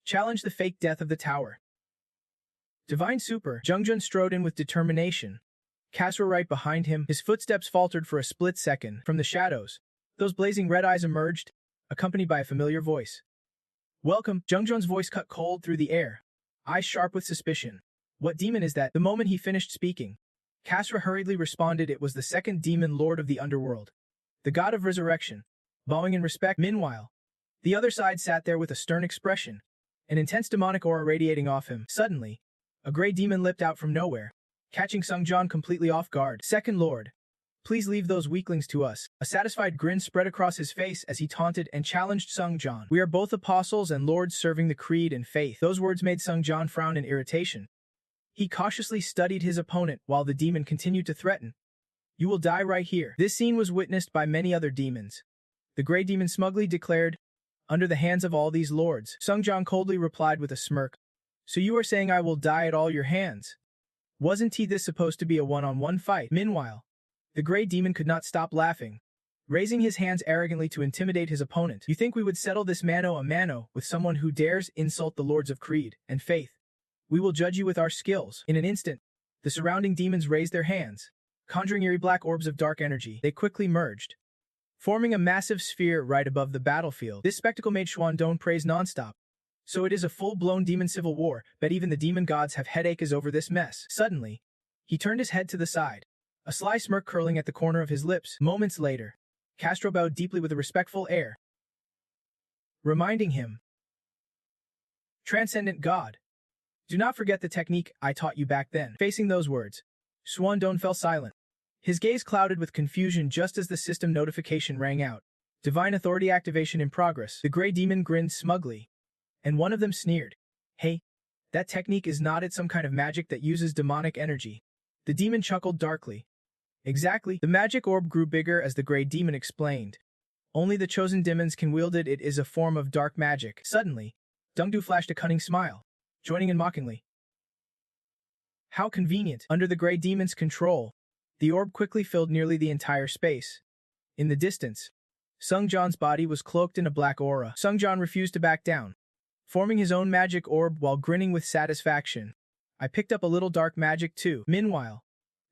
[SPEAKER 1] Challenge the fake death of the tower. Divine Super. Jungjeon strode in with determination. Castro right behind him. His footsteps faltered for a split second. From the shadows, those blazing red eyes emerged, accompanied by a familiar voice. Welcome. Jungjeon's voice cut cold through the air, eyes sharp with suspicion. What demon is that? The moment he finished speaking, Castro hurriedly responded. It was the second demon lord of the underworld, the god of resurrection. Bowing in respect. Meanwhile, the other side sat there with a stern expression, an intense demonic aura radiating off him. Suddenly, a gray demon leapt out from nowhere, catching Sungjeon completely off guard. Second Lord, please leave those weaklings to us. A satisfied grin spread across his face as he taunted and challenged Sungjeon. We are both apostles and lords serving the creed and faith. Those words made Sungjeon frown in irritation. He cautiously studied his opponent while the demon continued to threaten. You will die right here. This scene was witnessed by many other demons. The gray demon smugly declared, under the hands of all these lords. Sungjeon coldly replied with a smirk. So you are saying I will die at all your hands? Wasn't this supposed to be a one-on-one fight? Meanwhile, the gray demon could not stop laughing, raising his hands arrogantly to intimidate his opponent. You think we would settle this mano a mano with someone who dares insult the lords of creed and faith? We will judge you with our skills. In an instant, the surrounding demons raised their hands, conjuring eerie black orbs of dark energy. They quickly merged, forming a massive sphere right above the battlefield. This spectacle made Xuandong praise nonstop. So it is a full-blown demon civil war. Bet even the demon gods have headaches over this mess. Suddenly, he turned his head to the side, a sly smirk curling at the corner of his lips. Moments later, Castro bowed deeply with a respectful air, reminding him, "Transcendent God, do not forget the technique I taught you back then." Facing those words, Xuandong fell silent, his gaze clouded with confusion just as the system notification rang out. Divine Authority activation in progress. The gray demon grinned smugly, and one of them sneered, "Hey, that technique is not it some kind of magic that uses demonic energy?" The demon chuckled darkly. "Exactly." The magic orb grew bigger as the gray demon explained. "Only the chosen demons can wield it. It is a form of dark magic." Suddenly, Dungdu flashed a cunning smile, joining in mockingly. How convenient. Under the gray demon's control, the orb quickly filled nearly the entire space. In the distance, Sungjan's body was cloaked in a black aura. Sungjan refused to back down, forming his own magic orb while grinning with satisfaction. "I picked up a little dark magic too." Meanwhile,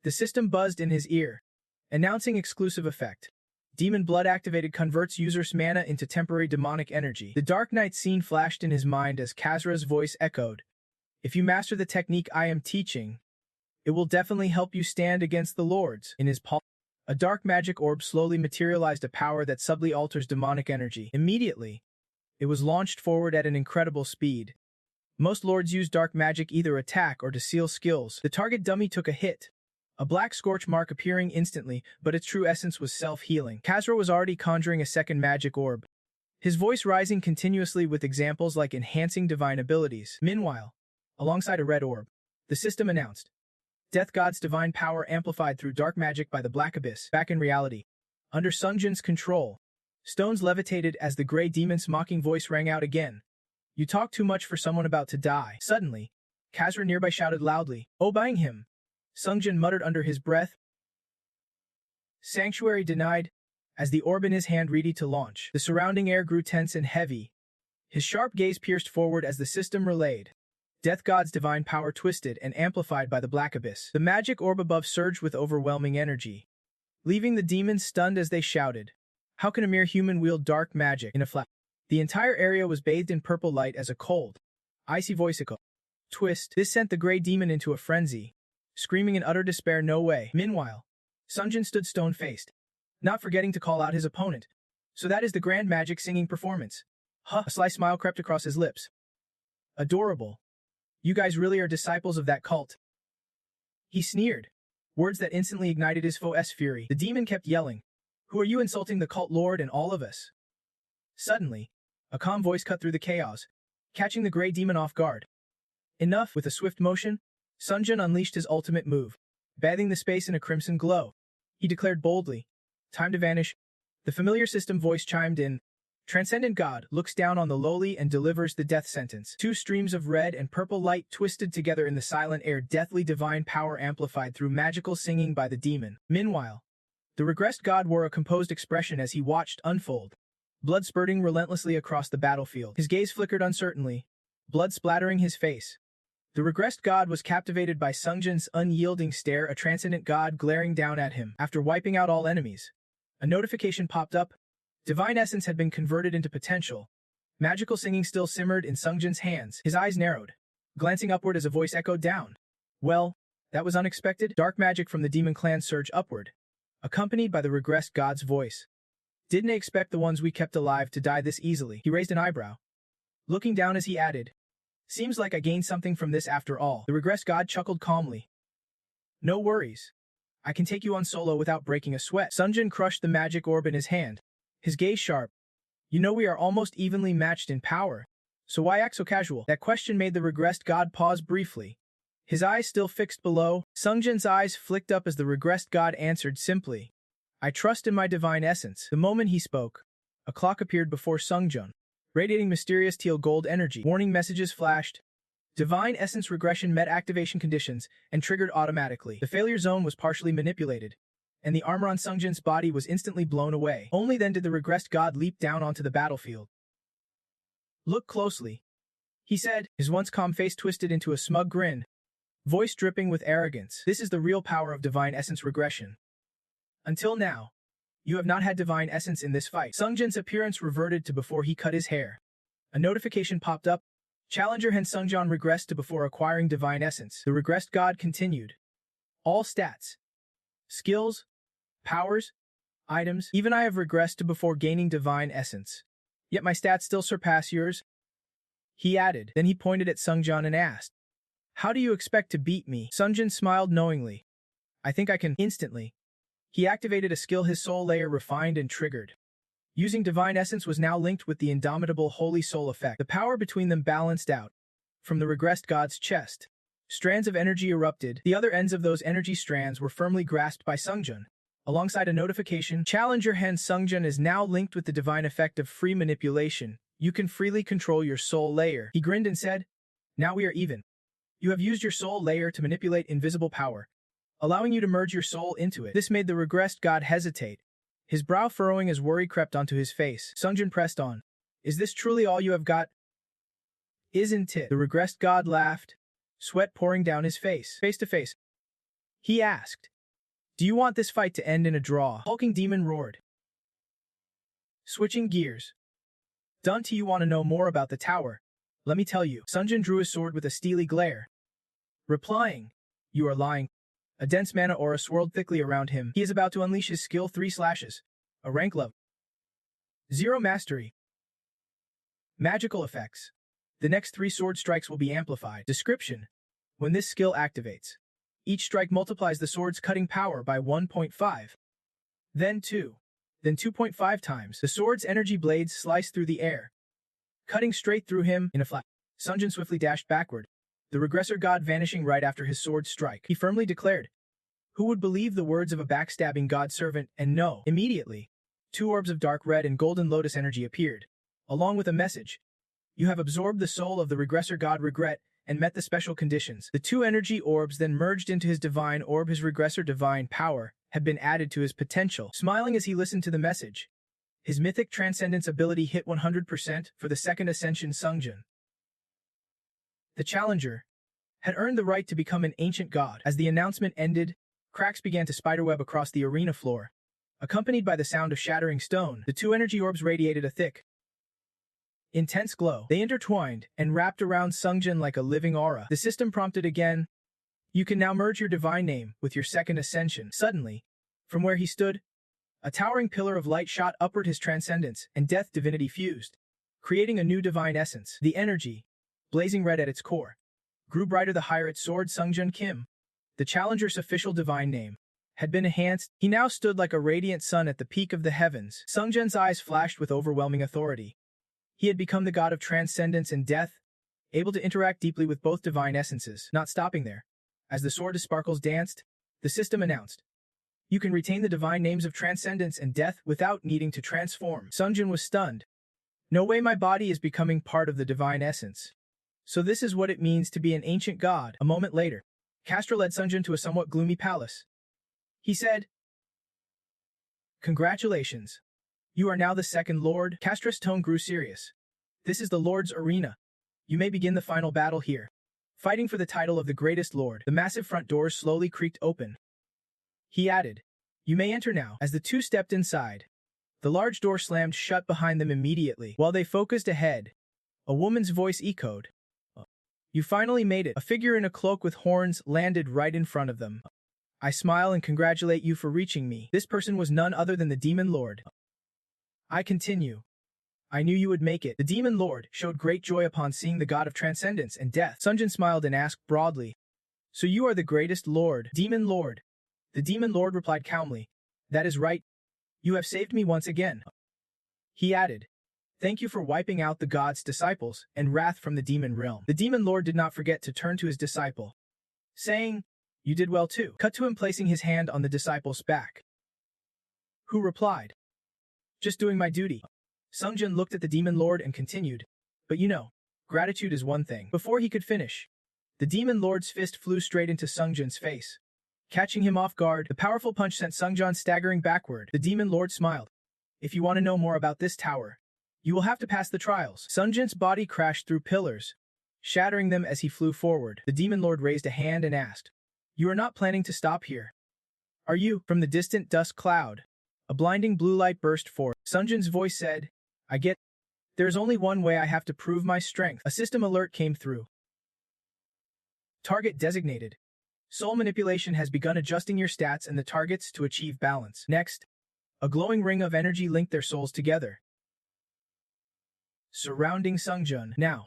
[SPEAKER 1] the system buzzed in his ear, announcing exclusive effect. Demon blood activated converts user's mana into temporary demonic energy. The Dark Knight scene flashed in his mind as Kazra's voice echoed, "If you master the technique I am teaching, it will definitely help you stand against the lords." In his palm, a dark magic orb slowly materialized, a power that subtly alters demonic energy. Immediately, it was launched forward at an incredible speed. Most lords use dark magic either attack or to seal skills. The target dummy took a hit, a black scorch mark appearing instantly, but its true essence was self-healing. Kazra was already conjuring a second magic orb, his voice rising continuously with examples like enhancing divine abilities. Meanwhile, alongside a red orb, the system announced, "Death God's divine power amplified through dark magic by the Black Abyss." Back in reality, under Sungjin's control, stones levitated as the gray demon's mocking voice rang out again. "You talk too much for someone about to die." Suddenly, Kazra nearby shouted loudly, "Obeying him!" Sungjin muttered under his breath. Sanctuary denied, as the orb in his hand ready to launch. The surrounding air grew tense and heavy. His sharp gaze pierced forward as the system relayed, "Death God's divine power twisted and amplified by the Black Abyss." The magic orb above surged with overwhelming energy, leaving the demons stunned as they shouted, "How can a mere human wield dark magic?" In a flash, the entire area was bathed in purple light as a cold, icy voice echoed, "Twist." This sent the gray demon into a frenzy, screaming in utter despair, "No way." Meanwhile, Sungjin stood stone-faced, not forgetting to call out his opponent. "So that is the grand magic singing performance." Huh. A sly smile crept across his lips. "Adorable. You guys really are disciples of that cult." He sneered, words that instantly ignited his foe's fury. The demon kept yelling, "Who are you insulting the cult lord and all of us?" Suddenly, a calm voice cut through the chaos, catching the gray demon off guard. "Enough." With a swift motion, Sunjin unleashed his ultimate move, bathing the space in a crimson glow. He declared boldly, "Time to vanish." The familiar system voice chimed in, "Transcendent God looks down on the lowly and delivers the death sentence." Two streams of red and purple light twisted together in the silent air, deathly divine power amplified through magical singing by the demon. Meanwhile, the regressed god wore a composed expression as he watched unfold, blood spurting relentlessly across the battlefield. His gaze flickered uncertainly, blood splattering his face. The regressed god was captivated by Sungjin's unyielding stare, a transcendent god glaring down at him. After wiping out all enemies, a notification popped up. Divine essence had been converted into potential. Magical singing still simmered in Sungjin's hands. His eyes narrowed, glancing upward as a voice echoed down. "Well, that was unexpected." Dark magic from the demon clan surged upward, accompanied by the regressed god's voice. "Didn't expect the ones we kept alive to die this easily." He raised an eyebrow, looking down as he added, "Seems like I gained something from this after all." The regressed god chuckled calmly. "No worries. I can take you on solo without breaking a sweat." Sunjin crushed the magic orb in his hand, his gaze sharp. "You know we are almost evenly matched in power, so why act so casual?" That question made the regressed god pause briefly, his eyes still fixed below. Sungjin's eyes flicked up as the regressed god answered simply, "I trust in my divine essence." The moment he spoke, a clock appeared before Sungjin, radiating mysterious teal gold energy. Warning messages flashed. Divine Essence Regression met activation conditions and triggered automatically. The failure zone was partially manipulated, and the armor on Sungjin's body was instantly blown away. Only then did the regressed god leap down onto the battlefield. "Look closely," he said, his once calm face twisted into a smug grin, voice dripping with arrogance. "This is the real power of Divine Essence Regression. Until now, you have not had Divine Essence in this fight." Sungjin's appearance reverted to before he cut his hair. A notification popped up. Challenger Han Sungjin regressed to before acquiring Divine Essence. The regressed god continued. "All stats, skills, powers, items, even I have regressed to before gaining Divine Essence. Yet my stats still surpass yours," he added. Then he pointed at Sungjin and asked, "How do you expect to beat me?" Sungjin smiled knowingly. "I think I can." Instantly, he activated a skill his soul layer refined and triggered. Using Divine Essence was now linked with the indomitable Holy Soul effect. The power between them balanced out. From the regressed god's chest, strands of energy erupted. The other ends of those energy strands were firmly grasped by Sungjin. Alongside a notification, Challenger Han Sungjin is now linked with the divine effect of free manipulation. You can freely control your soul layer. He grinned and said, "Now we are even. You have used your soul layer to manipulate invisible power, allowing you to merge your soul into it." This made the regressed god hesitate, his brow furrowing as worry crept onto his face. Sungjin pressed on. "Is this truly all you have got? Isn't it?" The regressed god laughed, sweat pouring down his face. "Face to face?" he asked. "Do you want this fight to end in a draw?" Hulking demon roared. Switching gears. "Don't you want to know more about the tower? Let me tell you." Sungjin drew his sword with a steely glare, replying, "You are lying." A dense mana aura swirled thickly around him. He is about to unleash his skill 3 slashes. A rank level 0 mastery. Magical effects. The next 3 sword strikes will be amplified. Description. When this skill activates, each strike multiplies the sword's cutting power by 1.5. Then 2. Then 2.5 times. The sword's energy blades slice through the air, cutting straight through him in a flash. Sungjin swiftly dashed backward, the regressor god vanishing right after his sword strike. He firmly declared, "Who would believe the words of a backstabbing god servant?" And no. Immediately, 2 orbs of dark red and golden lotus energy appeared, along with a message. "You have absorbed the soul of the regressor god Regret and met the special conditions." The 2 energy orbs then merged into his divine orb. His regressor divine power had been added to his potential. Smiling as he listened to the message, his mythic transcendence ability hit 100% for the second Ascension. Sungjin, the challenger, had earned the right to become an ancient god. As the announcement ended, cracks began to spiderweb across the arena floor. Accompanied by the sound of shattering stone, the 2 energy orbs radiated a thick, intense glow. They intertwined and wrapped around Sungjin like a living aura. The system prompted again, "You can now merge your divine name with your second Ascension." Suddenly, from where he stood, a towering pillar of light shot upward. His transcendence and death divinity fused, creating a new divine essence. The energy, blazing red at its core, grew brighter the higher it soared. Sungjin Kim, the challenger's official divine name, had been enhanced. He now stood like a radiant sun at the peak of the heavens. Sungjin's eyes flashed with overwhelming authority. He had become the god of transcendence and death, able to interact deeply with both divine essences. Not stopping there, as the sword of sparkles danced, the system announced, "You can retain the divine names of transcendence and death without needing to transform." Sungjin was stunned. "No way, my body is becoming part of the divine essence. So this is what it means to be an ancient god." A moment later, Castro led Sungjin to a somewhat gloomy palace. He said, "Congratulations. You are now the second lord." Castro's tone grew serious. "This is the lord's arena. You may begin the final battle here, fighting for the title of the greatest lord." The massive front doors slowly creaked open. He added, "You may enter now." As the 2 stepped inside, the large door slammed shut behind them immediately. While they focused ahead, a woman's voice echoed, "You finally made it." A figure in a cloak with horns landed right in front of them. "I smile and congratulate you for reaching me." This person was none other than the Demon Lord. I continue. "I knew you would make it." The Demon Lord showed great joy upon seeing the god of transcendence and death. Sungjin smiled and asked broadly, "So you are the greatest lord?" "Demon Lord." The Demon Lord replied calmly, "That is right. You have saved me once again." He added, "Thank you for wiping out the god's disciples and wrath from the demon realm." The Demon Lord did not forget to turn to his disciple, saying, "You did well too." Cut to him placing his hand on the disciple's back, who replied, "Just doing my duty." Sungjin looked at the Demon Lord and continued, "But you know, Gratitude is one thing. Before he could finish, the Demon Lord's fist flew straight into Sungjin's face. Catching him off guard, the powerful punch sent Sungjin staggering backward. The Demon Lord smiled. If you want to know more about this tower, you will have to pass the trials. Sungjin's body crashed through pillars, shattering them as he flew forward. The Demon Lord raised a hand and asked, "You are not planning to stop here, are you?" From the distant dust cloud, a blinding blue light burst forth. Sungjin's voice said, "I get. There's only one way I have to prove my strength." A system alert came through. Target designated. Soul manipulation has begun adjusting your stats and the targets to achieve balance. Next, a glowing ring of energy linked their souls together, surrounding Sungjin. Now,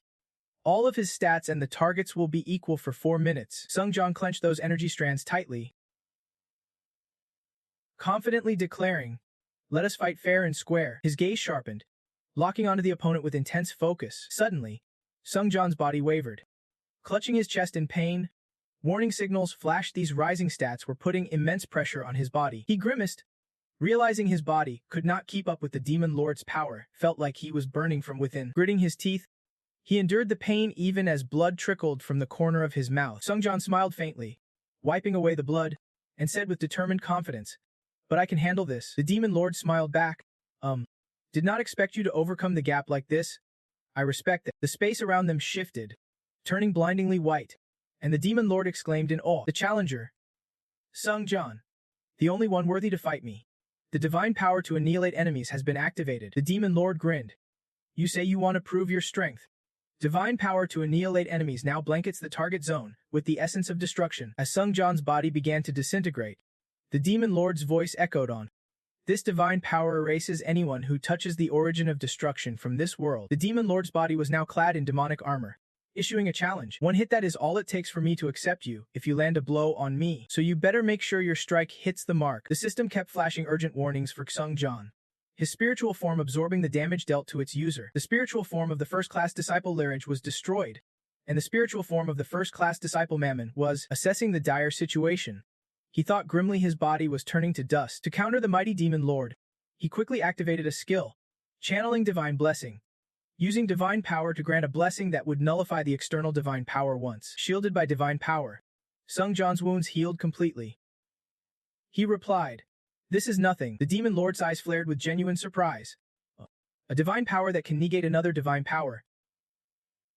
[SPEAKER 1] all of his stats and the targets will be equal for 4 minutes. Sungjin clenched those energy strands tightly, confidently declaring, "Let us fight fair and square." His gaze sharpened, locking onto the opponent with intense focus. Suddenly, Sungjin's body wavered. Clutching his chest in pain, warning signals flashed. These rising stats were putting immense pressure on his body. He grimaced, realizing his body could not keep up with the Demon Lord's power, felt like he was burning from within. Gritting his teeth, he endured the pain even as blood trickled from the corner of his mouth. Sungjin smiled faintly, wiping away the blood, and said with determined confidence, "But I can handle this." The Demon Lord smiled back. Did not expect you to overcome the gap like this. I respect it." The space around them shifted, turning blindingly white, and the Demon Lord exclaimed in awe, "The challenger, Sungjin, the only one worthy to fight me. The divine power to annihilate enemies has been activated." The Demon Lord grinned. "You say you want to prove your strength? Divine power to annihilate enemies now blankets the target zone with the essence of destruction." As Sungjin's body began to disintegrate, the Demon Lord's voice echoed on. "This divine power erases anyone who touches the origin of destruction from this world." The Demon Lord's body was now clad in demonic armor, issuing a challenge. "One hit, that is all it takes for me to accept you if you land a blow on me. So you better make sure your strike hits the mark." The system kept flashing urgent warnings for Sungjin, his spiritual form absorbing the damage dealt to its user. The spiritual form of the first-class disciple Larage was destroyed, and the spiritual form of the first-class disciple Mammon was assessing the dire situation. He thought grimly his body was turning to dust. To counter the mighty Demon Lord, he quickly activated a skill, channeling Divine Blessing, using divine power to grant a blessing that would nullify the external divine power once. Shielded by divine power, Sungjin's wounds healed completely. He replied, "This is nothing." The Demon Lord's eyes flared with genuine surprise. "A divine power that can negate another divine power.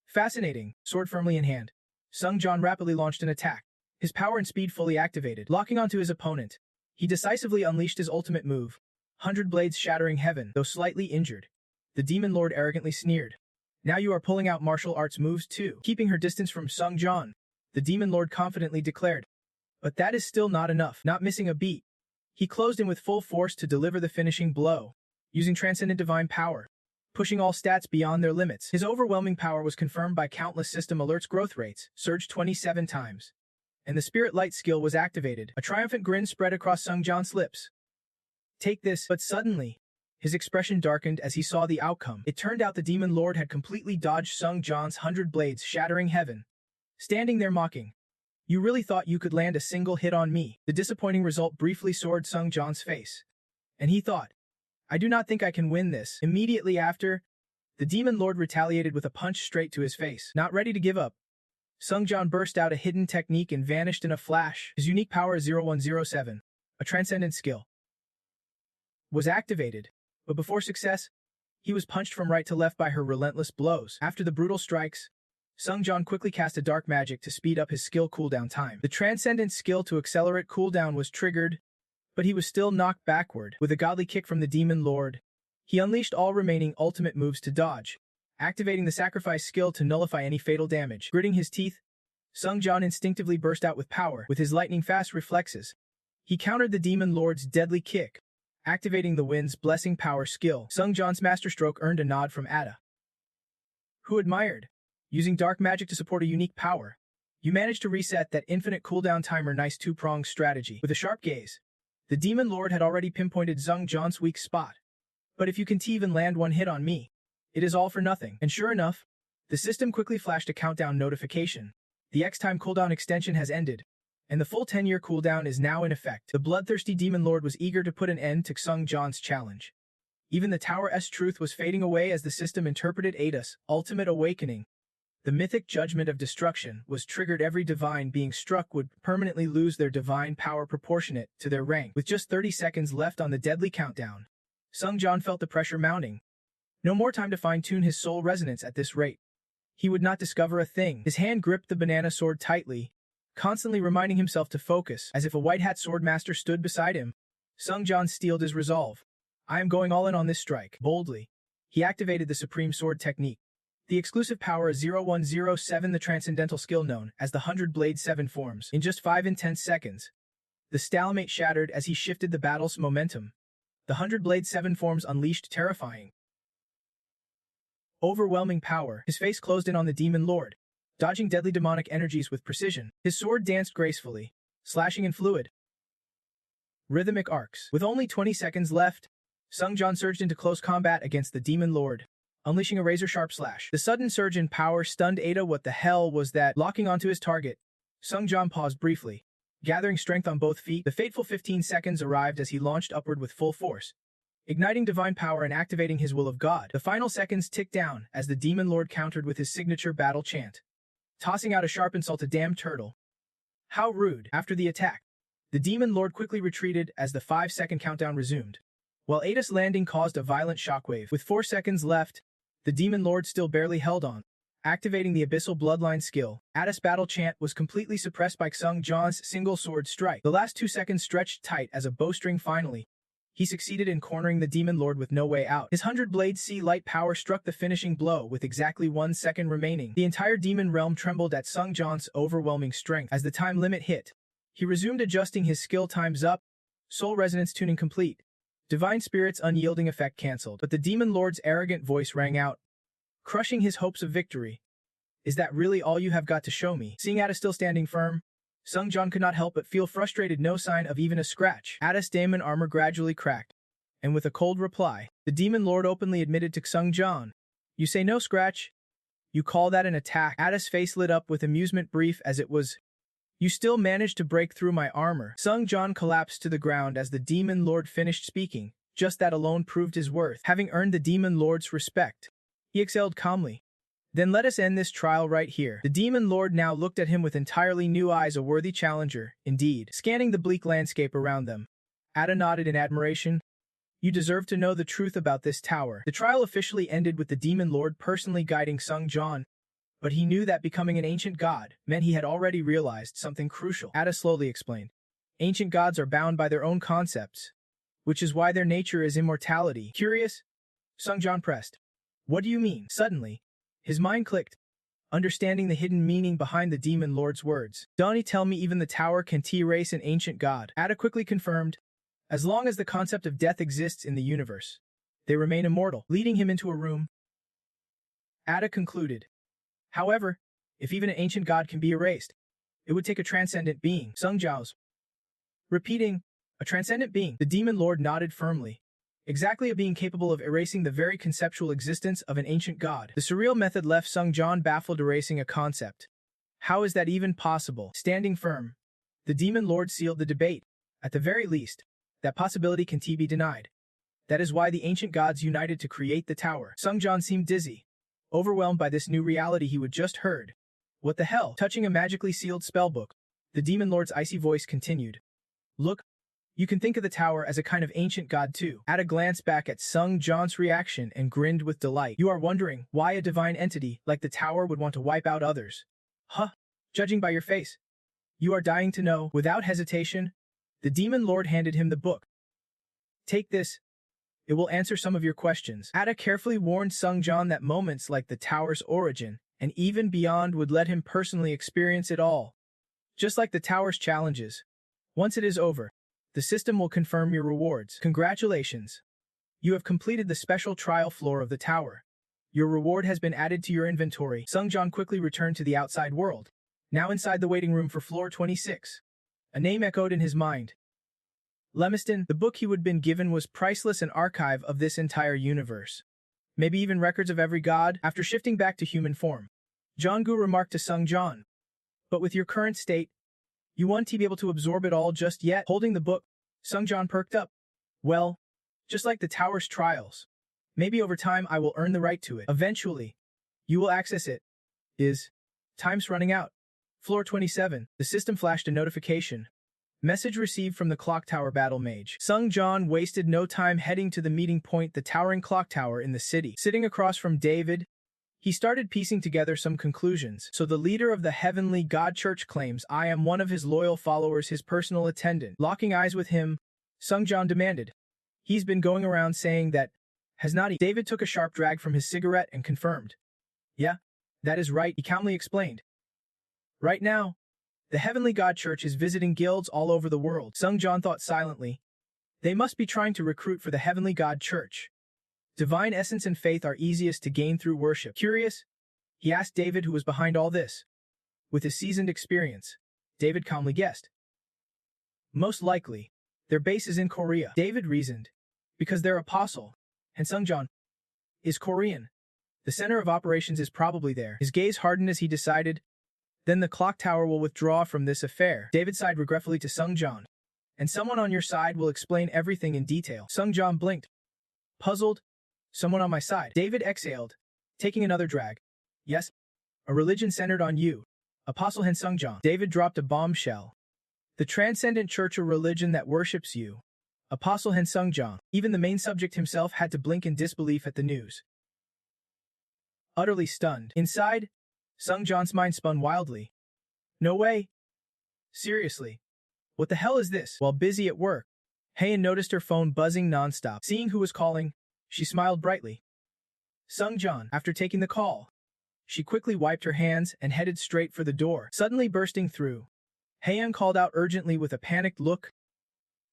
[SPEAKER 1] Fascinating." Sword firmly in hand, Sungjin rapidly launched an attack, his power and speed fully activated. Locking onto his opponent, he decisively unleashed his ultimate move, 100 blades shattering heaven. Though slightly injured, the Demon Lord arrogantly sneered, "Now you are pulling out martial arts moves too." Keeping her distance from Sungjin, the Demon Lord confidently declared, "But that is still not enough." Not missing a beat, he closed in with full force to deliver the finishing blow, using transcendent divine power, pushing all stats beyond their limits. His overwhelming power was confirmed by countless system alerts. Growth rates surged 27 times, and the Spirit Light skill was activated. A triumphant grin spread across Sungjin's lips. "Take this." But suddenly, his expression darkened as he saw the outcome. It turned out the Demon Lord had completely dodged Sungjin's 100 blades shattering heaven, standing there mocking. "You really thought you could land a single hit on me?" The disappointing result briefly soared Sungjin's face, and he thought, "I do not think I can win this." Immediately after, the Demon Lord retaliated with a punch straight to his face. Not ready to give up, Sungjin burst out a hidden technique and vanished in a flash. His unique power 0107, a transcendent skill, was activated, but before success, he was punched from right to left by her relentless blows. After the brutal strikes, Sungjin quickly cast a dark magic to speed up his skill cooldown time. The transcendent skill to accelerate cooldown was triggered, but he was still knocked backward. With a godly kick from the Demon Lord, he unleashed all remaining ultimate moves to dodge, activating the sacrifice skill to nullify any fatal damage. Gritting his teeth, Sungjin instinctively burst out with power. With his lightning-fast reflexes, he countered the Demon Lord's deadly kick, activating the Wind's Blessing power skill. Sungjin's masterstroke earned a nod from Ada, who admired. Using dark magic to support a unique power, you managed to reset that infinite cooldown timer. Nice two-pronged strategy. With a sharp gaze, the Demon Lord had already pinpointed Sungjin's weak spot. "But if you can't even land one hit on me, it is all for nothing." And sure enough, the system quickly flashed a countdown notification. The X-Time cooldown extension has ended, and the full 10-year cooldown is now in effect. The bloodthirsty Demon Lord was eager to put an end to Sungjin's challenge. Even the Tower's truth was fading away as the system interpreted Ada's ultimate awakening The mythic judgment of destruction was triggered. Every divine being struck would permanently lose their divine power proportionate to their rank. With just 30 seconds left on the deadly countdown, Sung-Jan felt the pressure mounting. No more time to fine-tune his soul resonance at this rate. He would not discover a thing. His hand gripped the banana sword tightly, constantly reminding himself to focus, as if a white-hat swordmaster stood beside him. Sung-Jan steeled his resolve. I am going all in on this strike. Boldly, he activated the Supreme Sword technique. The exclusive power is 0107, the transcendental skill known as the 100-blade 7 forms. In just 5 intense seconds, the stalemate shattered as he shifted the battle's momentum. The 100-blade 7 forms unleashed terrifying, overwhelming power. His face closed in on the Demon Lord, dodging deadly demonic energies with precision. His sword danced gracefully, slashing in fluid, rhythmic arcs. With only 20 seconds left, Sung-Jan surged into close combat against the Demon Lord, unleashing a razor-sharp slash. The sudden surge in power stunned Ada. What the hell was that? Locking onto his target, Sung-Jan paused briefly, gathering strength on both feet. The fateful 15 seconds arrived as he launched upward with full force, igniting divine power and activating his will of God. The final seconds ticked down as the Demon Lord countered with his signature battle chant, tossing out a sharp insult to damned turtle. How rude. After the attack, the Demon Lord quickly retreated as the 5-second countdown resumed, while Ada's landing caused a violent shockwave. With 4 seconds left, the Demon Lord still barely held on, activating the Abyssal Bloodline skill. Ada's battle chant was completely suppressed by Sung-Jan's single sword strike. The last 2 seconds stretched tight as a bowstring. Finally, he succeeded in cornering the Demon Lord with no way out. His 100-blade sea light power struck the finishing blow with exactly 1 second remaining. The entire demon realm trembled at Sung-Jan's overwhelming strength. As the time limit hit, he resumed adjusting his skill. Times up, soul resonance tuning complete, divine spirit's unyielding effect cancelled. But the Demon Lord's arrogant voice rang out, crushing his hopes of victory. Is that really all you have got to show me? Seeing Ada still standing firm, Sung-Jan could not help but feel frustrated. No sign of even a scratch. Ada's daemon armor gradually cracked, and with a cold reply, the Demon Lord openly admitted to Sung-Jan, "You say no scratch? You call that an attack?" Ada's face lit up with amusement, brief as it was. "You still managed to break through my armor." Sung-Jan collapsed to the ground as the Demon Lord finished speaking. Just that alone proved his worth. Having earned the Demon Lord's respect, he exhaled calmly. "Then let us end this trial right here." The Demon Lord now looked at him with entirely new eyes, a worthy challenger, indeed. Scanning the bleak landscape around them, Ada nodded in admiration. "You deserve to know the truth about this tower." The trial officially ended with the Demon Lord personally guiding Sung-Jan, but he knew that becoming an ancient god meant he had already realized something crucial. Ada slowly explained. Ancient gods are bound by their own concepts, which is why their nature is immortality. Curious? Sung-Jan pressed. What do you mean? Suddenly, his mind clicked, understanding the hidden meaning behind the Demon Lord's words. "Don't you tell me even the tower can erase an ancient god?" Ada quickly confirmed. As long as the concept of death exists in the universe, they remain immortal. Leading him into a room, Ada concluded. However, if even an ancient god can be erased, it would take a transcendent being. Sung-Jao's repeating, "A transcendent being." The Demon Lord nodded firmly. Exactly, a being capable of erasing the very conceptual existence of an ancient god. The surreal method left Sung-Jan baffled. Erasing a concept. How is that even possible? Standing firm, the Demon Lord sealed the debate. At the very least, that possibility can be denied. That is why the ancient gods united to create the tower. Sung-Jan seemed dizzy, overwhelmed by this new reality he had just heard. What the hell? Touching a magically sealed spellbook, the Demon Lord's icy voice continued. Look, you can think of the tower as a kind of ancient god too. Ada glanced back at Sung-Jan's reaction and grinned with delight. You are wondering why a divine entity like the tower would want to wipe out others? Huh? Judging by your face, you are dying to know. Without hesitation, the Demon Lord handed him the book. Take this. It will answer some of your questions. Ada carefully warned Sung-Jan that moments like the tower's origin, and even beyond, would let him personally experience it all. Just like the tower's challenges. Once it is over, the system will confirm your rewards. Congratulations. You have completed the special trial floor of the tower. Your reward has been added to your inventory. Sung-Jan quickly returned to the outside world, now inside the waiting room for floor 26. A name echoed in his mind. Lemiston. The book he would been given was priceless, an archive of this entire universe. Maybe even records of every god. After shifting back to human form, Jonggu remarked to Sung-Jan. But with your current state, you won't be able to absorb it all just yet. Holding the book, Sung-Jan perked up. Well, just like the tower's trials, maybe over time I will earn the right to it. Eventually, you will access it. Time's running out. Floor 27. The system flashed a notification. Message received from the clock tower battle mage. Sung John wasted no time heading to the meeting point, the towering clock tower in the city. Sitting across from David, he started piecing together some conclusions. So the leader of the Heavenly God Church claims I am one of his loyal followers, his personal attendant. Locking eyes with him, Sung John demanded. He's been going around saying that, has not he? David took a sharp drag from his cigarette and confirmed. Yeah, that is right, he calmly explained. Right now, the Heavenly God Church is visiting guilds all over the world. Sung John thought silently. They must be trying to recruit for the Heavenly God Church. Divine essence and faith are easiest to gain through worship. Curious? He asked David, who was behind all this. With his seasoned experience, David calmly guessed. Most likely, their base is in Korea. David reasoned. Because their apostle, and Sung John, is Korean. The center of operations is probably there. His gaze hardened as he decided, then the clock tower will withdraw from this affair. David sighed regretfully to Sung John. And someone on your side will explain everything in detail. Sung John blinked. Puzzled. Someone on my side. David exhaled, taking another drag. Yes, a religion centered on you, Apostle Hen Sung John. David dropped a bombshell. The transcendent church or religion that worships you, Apostle Hen Sung John. Even the main subject himself had to blink in disbelief at the news. Utterly stunned. Inside, Sung John's mind spun wildly. No way. Seriously. What the hell is this? While busy at work, Heian noticed her phone buzzing nonstop. Seeing who was calling, she smiled brightly. Sung John. After taking the call, she quickly wiped her hands and headed straight for the door. Suddenly bursting through, Heian called out urgently with a panicked look.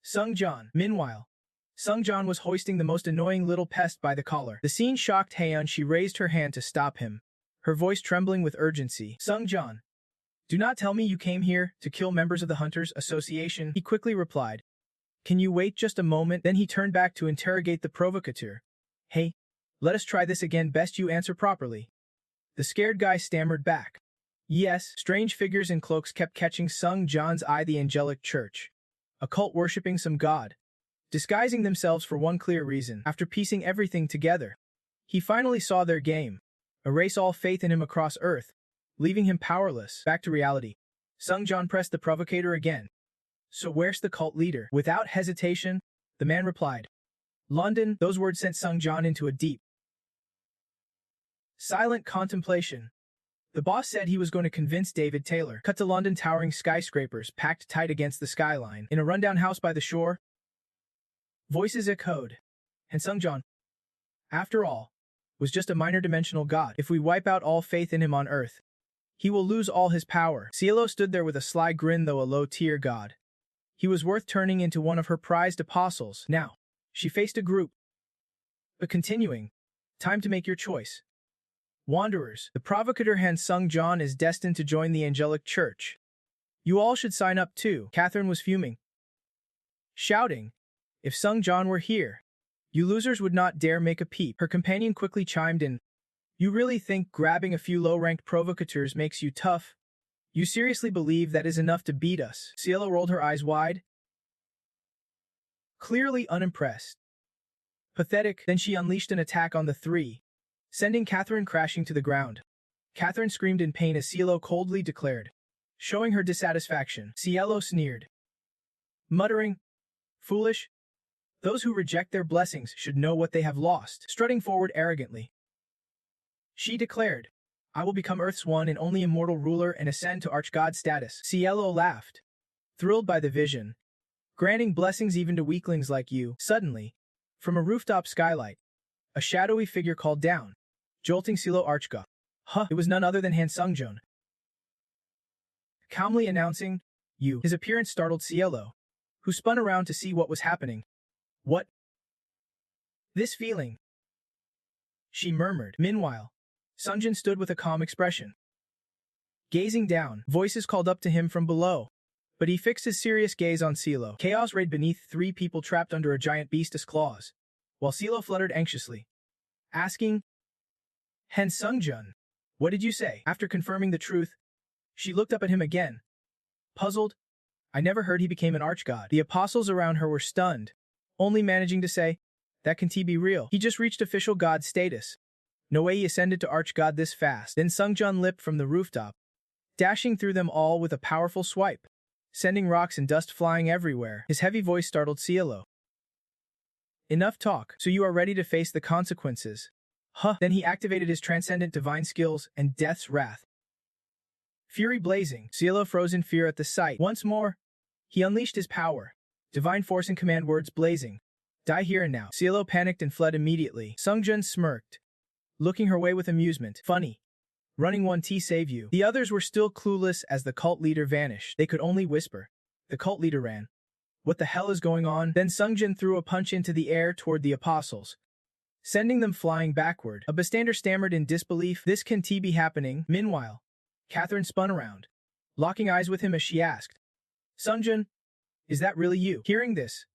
[SPEAKER 1] Sung John. Meanwhile, Sung John was hoisting the most annoying little pest by the collar. The scene shocked Heian. She raised her hand to stop him, her voice trembling with urgency. Sung John. Do not tell me you came here to kill members of the Hunters Association, he quickly replied. Can you wait just a moment? Then he turned back to interrogate the provocateur. Hey, let us try this again, best you answer properly. The scared guy stammered back. Yes, strange figures in cloaks kept catching Sung John's eye, the angelic church. A cult worshipping some god. Disguising themselves for one clear reason. After piecing everything together, he finally saw their game. Erase all faith in him across Earth, leaving him powerless. Back to reality. Sung John pressed the provocateur again. So where's the cult leader? Without hesitation, the man replied. London. Those words sent Sung John into a deep, silent contemplation. The boss said he was going to convince David Taylor. Cut to London. Towering skyscrapers packed tight against the skyline. In a rundown house by the shore, voices echoed. And Sung John, after all, was just a minor dimensional god. If we wipe out all faith in him on Earth, he will lose all his power. Cielo stood there with a sly grin, though a low-tier god. He was worth turning into one of her prized apostles. Now, she faced a group. But continuing, time to make your choice. Wanderers. The provocateur Han Sung John is destined to join the angelic church. You all should sign up too. Catherine was fuming, shouting, if Sung John were here, you losers would not dare make a peep. Her companion quickly chimed in. You really think grabbing a few low-ranked provocateurs makes you tough? You seriously believe that is enough to beat us? Cielo rolled her eyes wide, clearly unimpressed. Pathetic. Then she unleashed an attack on the three, sending Catherine crashing to the ground. Catherine screamed in pain as Cielo coldly declared, showing her dissatisfaction. Cielo sneered, muttering, foolish. Those who reject their blessings should know what they have lost. Strutting forward arrogantly, she declared, I will become Earth's one and only immortal ruler and ascend to archgod status. Cielo laughed, thrilled by the vision, granting blessings even to weaklings like you. Suddenly, from a rooftop skylight, a shadowy figure called down, jolting Cielo archgod. It was none other than Han Sung John. Calmly announcing, you. His appearance startled Cielo, who spun around to see what was happening. What? This feeling, she murmured. Meanwhile, Sungjin stood with a calm expression. Gazing down, voices called up to him from below, but he fixed his serious gaze on Cielo. Chaos reigned beneath three people trapped under a giant beast's claws, while Cielo fluttered anxiously, asking, Han Sungjun, what did you say? After confirming the truth, she looked up at him again, puzzled. I never heard he became an archgod. The apostles around her were stunned, only managing to say, that can be real. He just reached official god status. No way he ascended to Archgod this fast. Then Sungjun leapt from the rooftop, dashing through them all with a powerful swipe, sending rocks and dust flying everywhere. His heavy voice startled Cielo. Enough talk, so you are ready to face the consequences. Huh. Then he activated his transcendent divine skills and Death's Wrath. Fury blazing, Cielo froze in fear at the sight. Once more, he unleashed his power. Divine force and command words blazing. Die here and now. Cielo panicked and fled immediately. Sungjun smirked, looking her way with amusement. Funny. Running 1T save you. The others were still clueless as the cult leader vanished. They could only whisper. The cult leader ran. What the hell is going on? Then Sungjun threw a punch into the air toward the apostles, sending them flying backward. A bystander stammered in disbelief. This can be happening? Meanwhile, Catherine spun around, locking eyes with him as she asked, Sungjun, is that really you? Hearing this,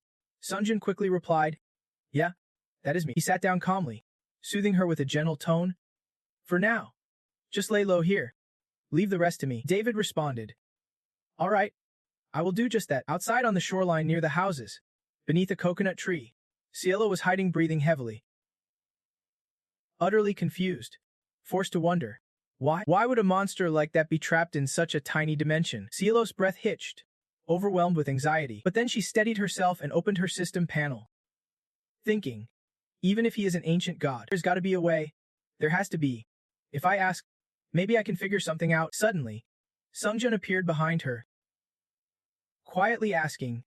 [SPEAKER 1] Sungjun quickly replied, Yeah, that is me. He sat down calmly, soothing her with a gentle tone. For now, just lay low here. Leave the rest to me. David responded. All right, I will do just that. Outside on the shoreline near the houses, beneath a coconut tree, Cielo was hiding, breathing heavily. Utterly confused, forced to wonder, why would a monster like that be trapped in such a tiny dimension? Cielo's breath hitched, overwhelmed with anxiety. But then she steadied herself and opened her system panel, thinking, even if he is an ancient god, there's got to be a way. There has to be. If I ask, maybe I can figure something out. Suddenly, Sungjun appeared behind her, quietly asking,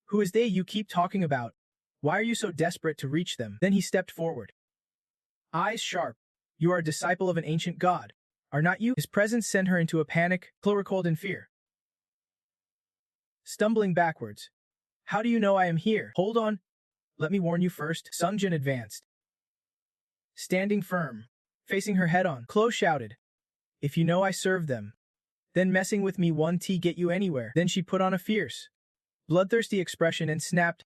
[SPEAKER 1] Who is they you keep talking about? Why are you so desperate to reach them? Then he stepped forward, eyes sharp. You are a disciple of an ancient god, are not you? His presence sent her into a panic, recoiled in fear. Stumbling backwards. How do you know I am here? Hold on. Let me warn you first. Sungjun advanced, standing firm, facing her head-on. Chloe shouted, If you know I serve them, then messing with me 1T get you anywhere. Then she put on a fierce, bloodthirsty expression and snapped,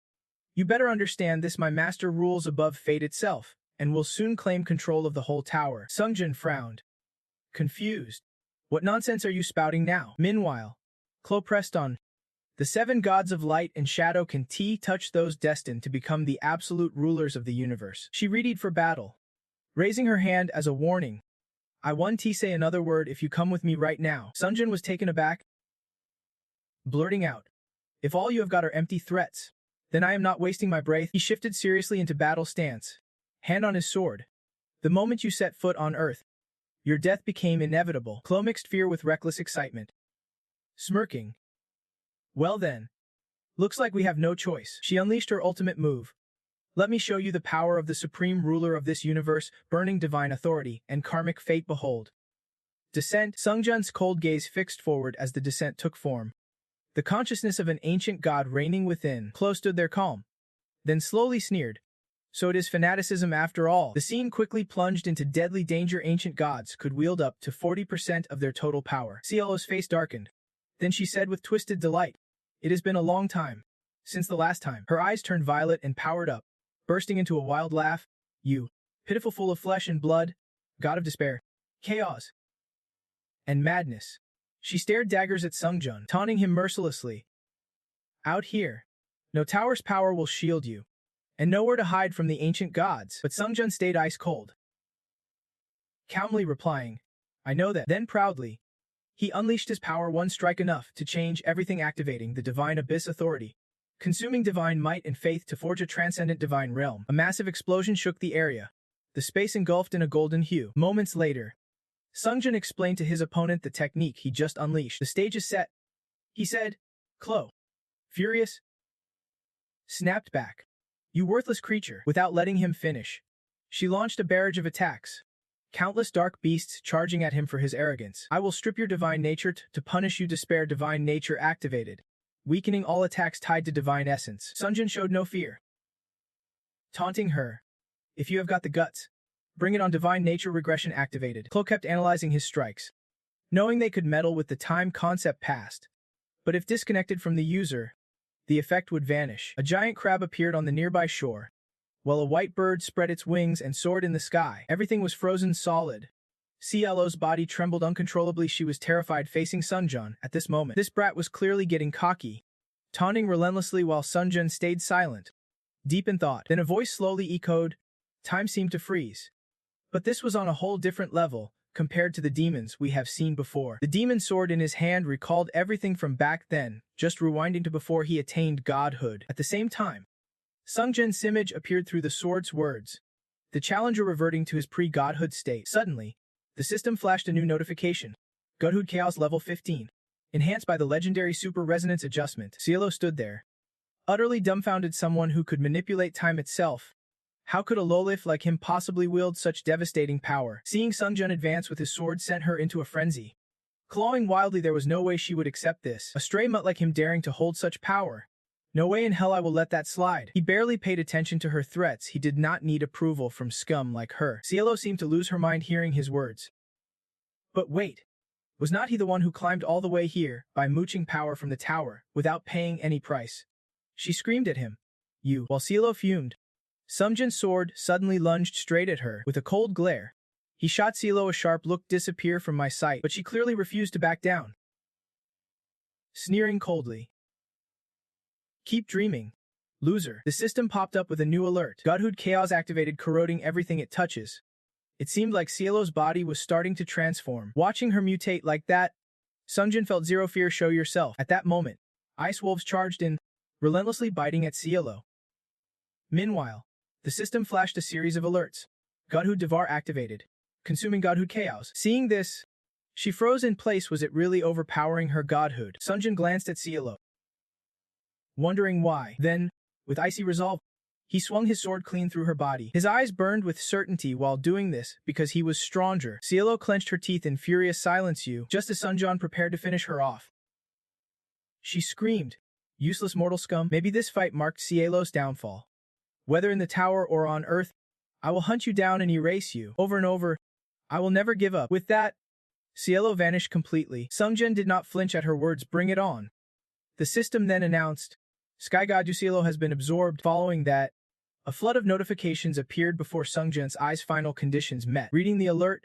[SPEAKER 1] You better understand this, my master rules above fate itself, and will soon claim control of the whole tower. Sungjun frowned, confused. What nonsense are you spouting now? Meanwhile, Chloe pressed on. The 7 gods of light and shadow can touch those destined to become the absolute rulers of the universe. She readied for battle, raising her hand as a warning. I 1T say another word if you come with me right now. Sungjun was taken aback, blurting out, If all you have got are empty threats, then I am not wasting my breath. He shifted seriously into battle stance, hand on his sword. The moment you set foot on Earth, your death became inevitable. Chloe mixed fear with reckless excitement, smirking. Well then, looks like we have no choice. She unleashed her ultimate move. Let me show you the power of the supreme ruler of this universe, burning divine authority, and karmic fate. Behold. Descent. Sungjun's cold gaze fixed forward as the descent took form. The consciousness of an ancient god reigning within. Chloe stood there calm, then slowly sneered. So it is fanaticism after all. The scene quickly plunged into deadly danger. Ancient gods could wield up to 40% of their total power. Cielo's face darkened. Then she said with twisted delight, It has been a long time since the last time. Her eyes turned violet and powered up, bursting into a wild laugh. You, pitiful full of flesh and blood, god of despair, chaos, and madness. She stared daggers at Sungjun, taunting him mercilessly. Out here, no tower's power will shield you, and nowhere to hide from the ancient gods. But Sungjun stayed ice cold, calmly replying, I know that. Then proudly, he unleashed his power, one strike enough to change everything, activating the divine abyss authority, consuming divine might and faith to forge a transcendent divine realm. A massive explosion shook the area, the space engulfed in a golden hue. Moments later, Sungjun explained to his opponent the technique he just unleashed. The stage is set, he said. Chloe, furious, snapped back. You worthless creature. Without letting him finish, she launched a barrage of attacks, countless dark beasts charging at him for his arrogance. I will strip your divine nature to punish you. Despair. Divine nature activated, weakening all attacks tied to divine essence. Sungjun showed no fear, taunting her. If you have got the guts, bring it on. Divine nature regression activated. Chloe kept analyzing his strikes, knowing they could meddle with the time concept past, but if disconnected from the user, the effect would vanish. A giant crab appeared on the nearby shore, while a white bird spread its wings and soared in the sky. Everything was frozen solid. Cielo's body trembled uncontrollably. She was terrified facing Sungjun at this moment. This brat was clearly getting cocky, taunting relentlessly while Sungjun stayed silent, deep in thought. Then a voice slowly echoed. Time seemed to freeze, But this was on a whole different level, compared to the demons we have seen before. The demon sword in his hand recalled everything from back then, just rewinding to before he attained godhood. At the same time, Sungjin's image appeared through the sword's words, the challenger reverting to his pre-godhood state. Suddenly, the system flashed a new notification. Godhood Chaos Level 15. Enhanced by the legendary Super Resonance Adjustment. Cielo stood there, utterly dumbfounded. Someone who could manipulate time itself. How could a lowlife like him possibly wield such devastating power? Seeing Sungjin advance with his sword sent her into a frenzy. Clawing wildly, there was no way she would accept this. A stray mutt like him daring to hold such power. No way in hell I will let that slide. He barely paid attention to her threats. He did not need approval from scum like her. Cielo seemed to lose her mind hearing his words. But wait. Was not he the one who climbed all the way here, by mooching power from the tower, without paying any price? She screamed at him. You. While Cielo fumed, Sungjin's sword suddenly lunged straight at her, with a cold glare. He shot Cielo a sharp look. Disappear from my sight, but she clearly refused to back down. Sneering coldly. Keep dreaming, loser. The system popped up with a new alert. Godhood Chaos activated, corroding everything it touches. It seemed like Cielo's body was starting to transform. Watching her mutate like that, Sungjin felt zero fear. Show yourself. At that moment, ice wolves charged in, relentlessly biting at Cielo. Meanwhile, the system flashed a series of alerts. Godhood Devar activated, consuming Godhood Chaos. Seeing this, she froze in place. Was it really overpowering her godhood? Sungjin glanced at Cielo, wondering why. Then, with icy resolve, he swung his sword clean through her body. His eyes burned with certainty while doing this, because he was stronger. Cielo clenched her teeth in furious silence. You, just as Sungjin prepared to finish her off. She screamed, useless mortal scum. Maybe this fight marked Cielo's downfall. Whether in the tower or on Earth, I will hunt you down and erase you. Over and over, I will never give up. With that, Cielo vanished completely. Sungjin did not flinch at her words. Bring it on. The system then announced, Sky God Cielo has been absorbed. Following that, a flood of notifications appeared before Sungjin's eyes. Final conditions met. Reading the alert,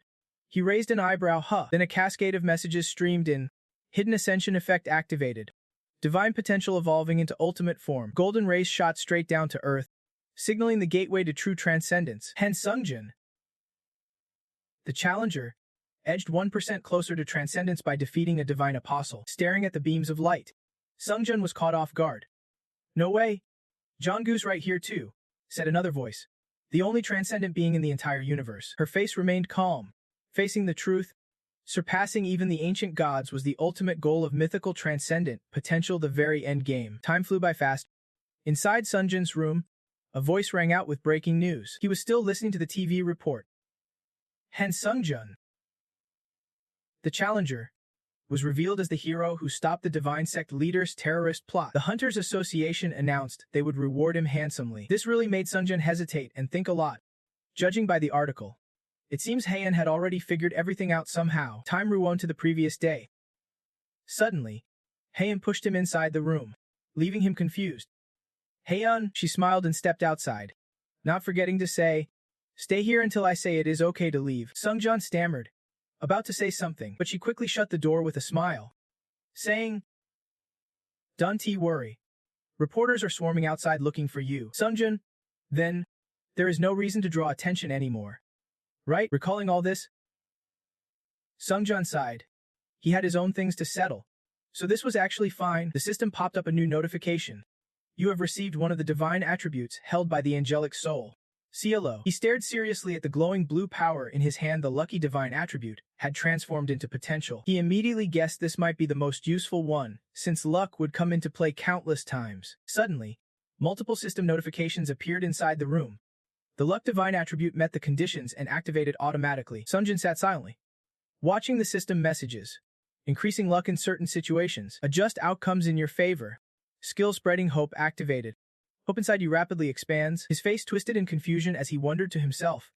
[SPEAKER 1] he raised an eyebrow. Then a cascade of messages streamed in. Hidden Ascension effect activated. Divine potential evolving into ultimate form. Golden rays shot straight down to Earth, signaling the gateway to true transcendence. Hence Sungjin, the challenger, edged 1% closer to transcendence by defeating a divine apostle. Staring at the beams of light, Sungjin was caught off guard. No way. Jonggu's right here too, said another voice. The only transcendent being in the entire universe. Her face remained calm, facing the truth. Surpassing even the ancient gods was the ultimate goal of mythical transcendent potential, the very end game. Time flew by fast. Inside Sungjin's room, a voice rang out with breaking news. He was still listening to the TV report. Hence Sungjin, the challenger, was revealed as the hero who stopped the Divine Sect leader's terrorist plot. The Hunters Association announced they would reward him handsomely. This really made Sungjin hesitate and think a lot. Judging by the article, it seems Heian had already figured everything out somehow. Time rewound to the previous day. Suddenly, Heian pushed him inside the room, leaving him confused. Heian, she smiled and stepped outside, not forgetting to say, stay here until I say it is okay to leave. Sungjin stammered, about to say something, but she quickly shut the door with a smile, saying, don't worry. Reporters are swarming outside looking for you. Sungjin, then, there is no reason to draw attention anymore. Right? Recalling all this, Sungjin sighed. He had his own things to settle, so this was actually fine. The system popped up a new notification. You have received one of the divine attributes held by the angelic soul. Cielo. He stared seriously at the glowing blue power in his hand. The lucky divine attribute had transformed into potential. He immediately guessed this might be the most useful one, since luck would come into play countless times. Suddenly, multiple system notifications appeared inside the room. The luck divine attribute met the conditions and activated automatically. Sungjin sat silently, watching the system messages. Increasing luck in certain situations. Adjust outcomes in your favor. Skill spreading hope activated. Hope inside you rapidly expands. His face twisted in confusion as he wondered to himself.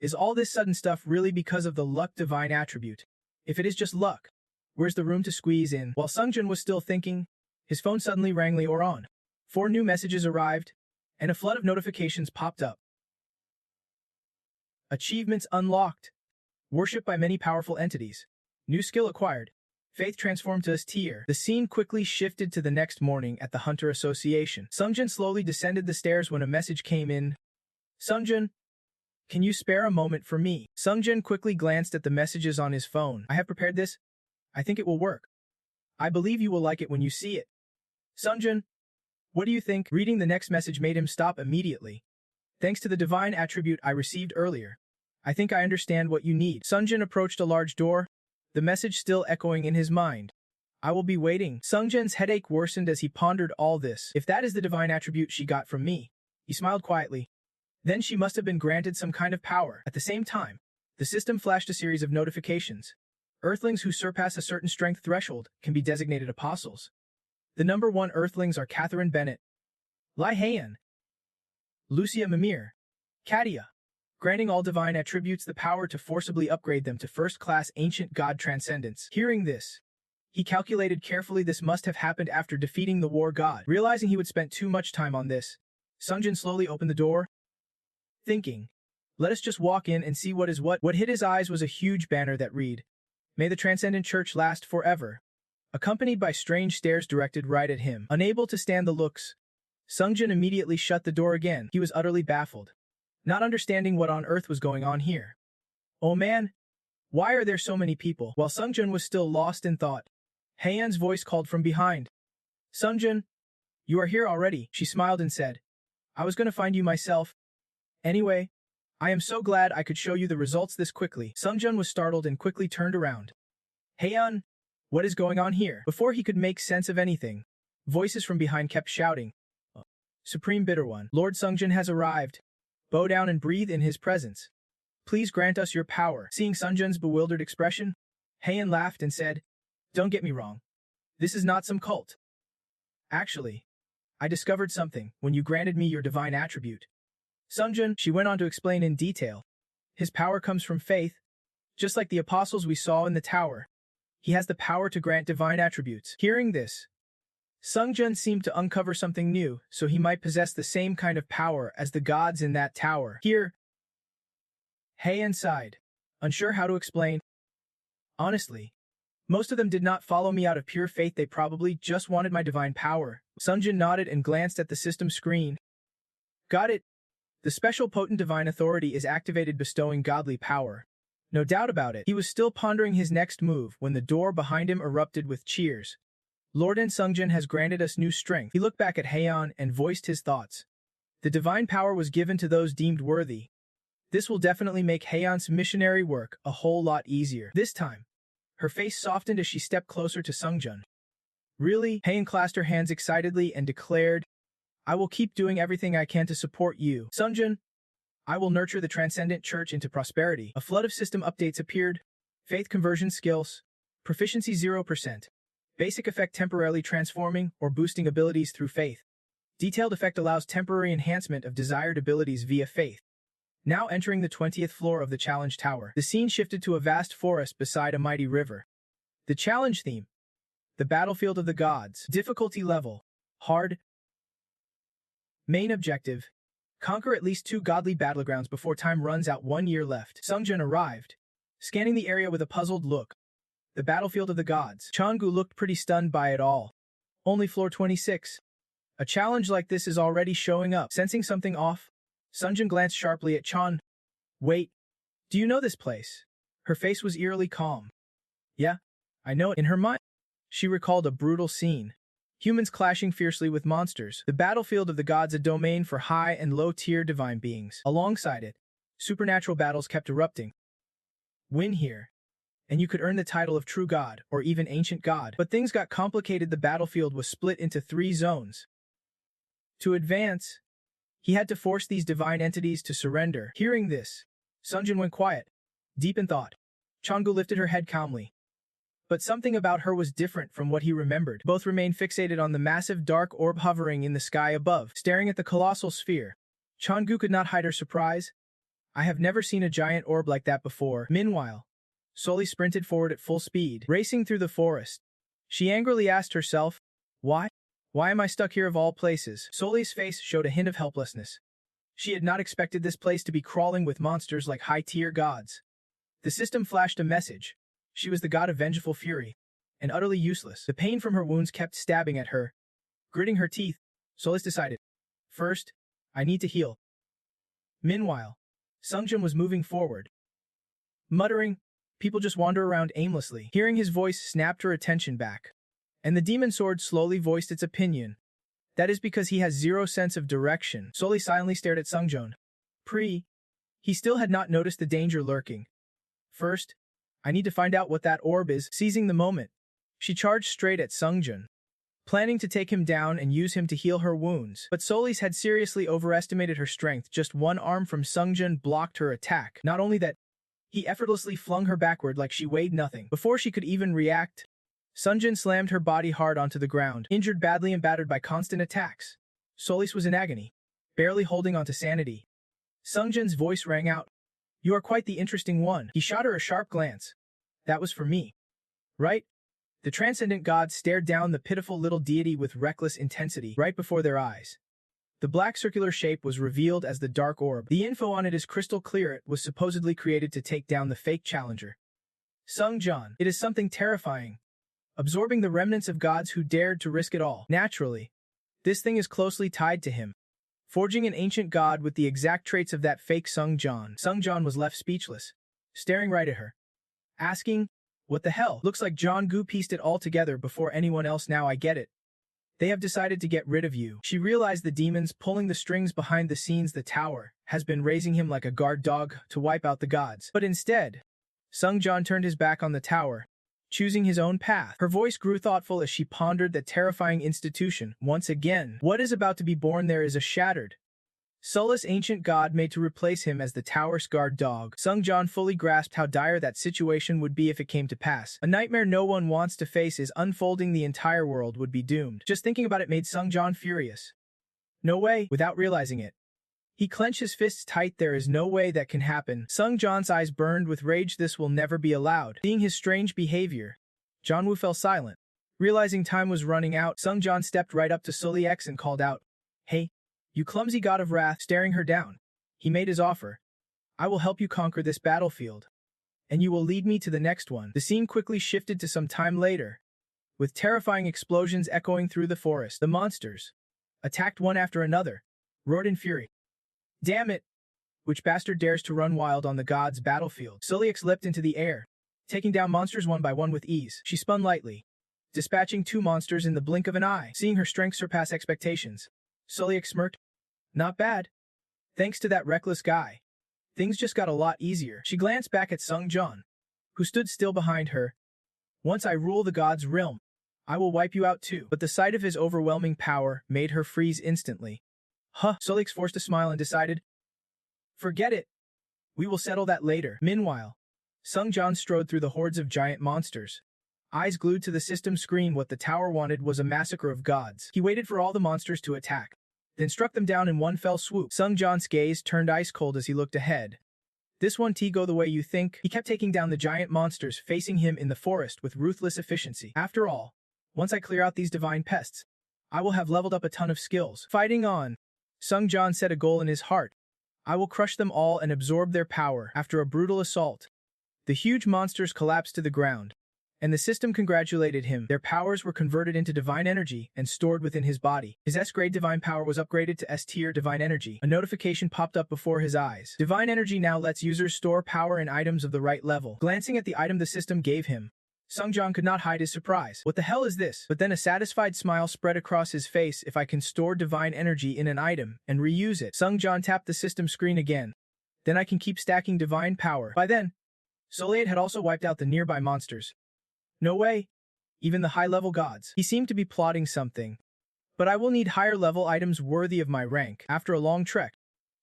[SPEAKER 1] Is all this sudden stuff really because of the luck divine attribute? If it is just luck, where's the room to squeeze in? While Sungjin was still thinking, his phone suddenly rang. On. 4 new messages arrived, and a flood of notifications popped up. Achievements unlocked. Worship by many powerful entities. New skill acquired. Faith transformed to tier. The scene quickly shifted to the next morning at the Hunter Association. Sungjin slowly descended the stairs when a message came in. Sungjin, Can you spare a moment for me? Sungjin quickly glanced at the messages on his phone. I have prepared this. I think it will work. I believe you will like it when you see it. Sungjin, what do you think? Reading the next message made him stop immediately. Thanks to the divine attribute I received earlier, I think I understand what you need. Sungjin approached a large door, the message still echoing in his mind. I will be waiting. Sungjin's headache worsened as he pondered all this. If that is the divine attribute she got from me, he smiled quietly. Then she must have been granted some kind of power. At the same time, the system flashed a series of notifications. Earthlings who surpass a certain strength threshold can be designated apostles. The number 1 Earthlings are Catherine Bennett, Lai Heian, Lucia Mimir, Katia, granting all divine attributes the power to forcibly upgrade them to first-class ancient god transcendence. Hearing this, he calculated carefully this must have happened after defeating the war god. Realizing he would spend too much time on this, Sungjin slowly opened the door, thinking, let us just walk in and see what is what. What hit his eyes was a huge banner that read, May the Transcendent Church last forever, accompanied by strange stares directed right at him. Unable to stand the looks, Sungjin immediately shut the door again. He was utterly baffled, not understanding what on earth was going on here. Oh man, why are there so many people? While Sungjin was still lost in thought, Heian's voice called from behind. Sungjin, you are here already, she smiled and said. I was going to find you myself. Anyway, I am so glad I could show you the results this quickly. Sungjin was startled and quickly turned around. Heian, what is going on here? Before he could make sense of anything, voices from behind kept shouting. Supreme Bitter One, Lord Sungjin has arrived. Bow down and breathe in his presence. Please grant us your power. Seeing Sungjin's bewildered expression, Heian laughed and said, Don't get me wrong. This is not some cult. Actually, I discovered something when you granted me your divine attribute. Sungjin, she went on to explain in detail. His power comes from faith, just like the apostles we saw in the tower. He has the power to grant divine attributes. Hearing this, Sungjin seemed to uncover something new, so he might possess the same kind of power as the gods in that tower. Here, Heian sighed, unsure how to explain. Honestly, most of them did not follow me out of pure faith, they probably just wanted my divine power. Sungjin nodded and glanced at the system screen. Got it. The special potent divine authority is activated, bestowing godly power. No doubt about it. He was still pondering his next move when the door behind him erupted with cheers. Lord and Sungjin has granted us new strength. He looked back at Heian and voiced his thoughts. The divine power was given to those deemed worthy. This will definitely make Heian's missionary work a whole lot easier. This time, her face softened as she stepped closer to Sungjin. Really? Heian clasped her hands excitedly and declared, I will keep doing everything I can to support you. Sungjin, I will nurture the Transcendent Church into prosperity. A flood of system updates appeared. Faith conversion skills. Proficiency 0%. Basic effect temporarily transforming or boosting abilities through faith. Detailed effect allows temporary enhancement of desired abilities via faith. Now entering the 20th floor of the challenge tower. The scene shifted to a vast forest beside a mighty river. The challenge theme. The battlefield of the gods. Difficulty level. Hard. Main objective. Conquer at least 2 godly battlegrounds before time runs out. 1 year left. Sungjin arrived, scanning the area with a puzzled look. The battlefield of the gods. Changgu looked pretty stunned by it all. Only floor 26. A challenge like this is already showing up. Sensing something off, Sungjin glanced sharply at Chan. Wait, do you know this place? Her face was eerily calm. Yeah, I know it. In her mind, she recalled a brutal scene. Humans clashing fiercely with monsters. The battlefield of the gods, a domain for high and low-tier divine beings. Alongside it, supernatural battles kept erupting. Win here, and you could earn the title of true god, or even ancient god. But things got complicated. The battlefield was split into 3 zones. To advance, he had to force these divine entities to surrender. Hearing this, Sungjin went quiet, deep in thought. Changgu lifted her head calmly. But something about her was different from what he remembered. Both remained fixated on the massive dark orb hovering in the sky above. Staring at the colossal sphere, Changgu could not hide her surprise. I have never seen a giant orb like that before. Meanwhile, Soli sprinted forward at full speed, racing through the forest. She angrily asked herself, Why? Why am I stuck here of all places? Soli's face showed a hint of helplessness. She had not expected this place to be crawling with monsters like high-tier gods. The system flashed a message. She was the god of vengeful fury, and utterly useless. The pain from her wounds kept stabbing at her. Gritting her teeth, Solis decided, first, I need to heal. Meanwhile, Sungjun was moving forward, muttering, "People just wander around aimlessly." Hearing his voice snapped her attention back, and the demon sword slowly voiced its opinion. "That is because he has zero sense of direction." Soli silently stared at Sungjun. He still had not noticed the danger lurking. "First, I need to find out what that orb is." Seizing the moment, she charged straight at Sungjun, planning to take him down and use him to heal her wounds. But Solis had seriously overestimated her strength. Just one arm from Sungjun blocked her attack. Not only that, he effortlessly flung her backward like she weighed nothing. Before she could even react, Sungjun slammed her body hard onto the ground, injured badly and battered by constant attacks. Solis was in agony, barely holding onto sanity. Sungjun's voice rang out, "You are quite the interesting one." He shot her a sharp glance. "That was for me, right?" The transcendent god stared down the pitiful little deity with reckless intensity right before their eyes. The black circular shape was revealed as the dark orb. The info on it is crystal clear. It was supposedly created to take down the fake challenger. Sungjun. It is something terrifying, absorbing the remnants of gods who dared to risk it all. Naturally, this thing is closely tied to him, forging an ancient god with the exact traits of that fake Sungjun. Sungjun was left speechless, staring right at her, asking, "What the hell?" "Looks like John Gu pieced it all together before anyone else. Now I get it. They have decided to get rid of you." She realized the demons pulling the strings behind the scenes. The tower has been raising him like a guard dog to wipe out the gods. But instead, Sungjun turned his back on the tower, choosing his own path. Her voice grew thoughtful as she pondered the terrifying institution. Once again, what is about to be born there is a shattered, soulless ancient god made to replace him as the tower's guard dog. Sungjun fully grasped how dire that situation would be if it came to pass. A nightmare no one wants to face is unfolding. The entire world would be doomed. Just thinking about it made Sungjun furious. No way. Without realizing it, he clenched his fists tight. There is no way that can happen. Sungjun's eyes burned with rage. This will never be allowed. Seeing his strange behavior, Jonwoo fell silent. Realizing time was running out, Sungjun stepped right up to Sully X and called out, "Hey, you clumsy god of wrath." Staring her down, he made his offer. "I will help you conquer this battlefield, and you will lead me to the next one." The scene quickly shifted to some time later, with terrifying explosions echoing through the forest. The monsters, attacked one after another, roared in fury. "Damn it! Which bastard dares to run wild on the god's battlefield?" Sulix leapt into the air, taking down monsters one by one with ease. She spun lightly, dispatching 2 monsters in the blink of an eye. Seeing her strength surpass expectations, Sulix smirked. "Not bad. Thanks to that reckless guy, things just got a lot easier." She glanced back at Sungjun, who stood still behind her. "Once I rule the god's realm, I will wipe you out too." But the sight of his overwhelming power made her freeze instantly. Sulix forced a smile and decided, "Forget it. We will settle that later." Meanwhile, Sungjun strode through the hordes of giant monsters, eyes glued to the system screen. What the tower wanted was a massacre of gods. He waited for all the monsters to attack, then struck them down in one fell swoop. Sungjun's gaze turned ice cold as he looked ahead. "This won't go the way you think." He kept taking down the giant monsters facing him in the forest with ruthless efficiency. "After all, once I clear out these divine pests, I will have leveled up a ton of skills." Fighting on, Sungjun set a goal in his heart. "I will crush them all and absorb their power." After a brutal assault, the huge monsters collapsed to the ground, and the system congratulated him. Their powers were converted into divine energy and stored within his body. His S-grade divine power was upgraded to S-tier divine energy. A notification popped up before his eyes. Divine energy now lets users store power in items of the right level. Glancing at the item the system gave him, Sungjun could not hide his surprise. "What the hell is this?" But then a satisfied smile spread across his face. "If I can store divine energy in an item and reuse it." Sungjun tapped the system screen again. "Then I can keep stacking divine power." By then, Soleil had also wiped out the nearby monsters. "No way. Even the high-level gods." He seemed to be plotting something. "But I will need higher-level items worthy of my rank." After a long trek,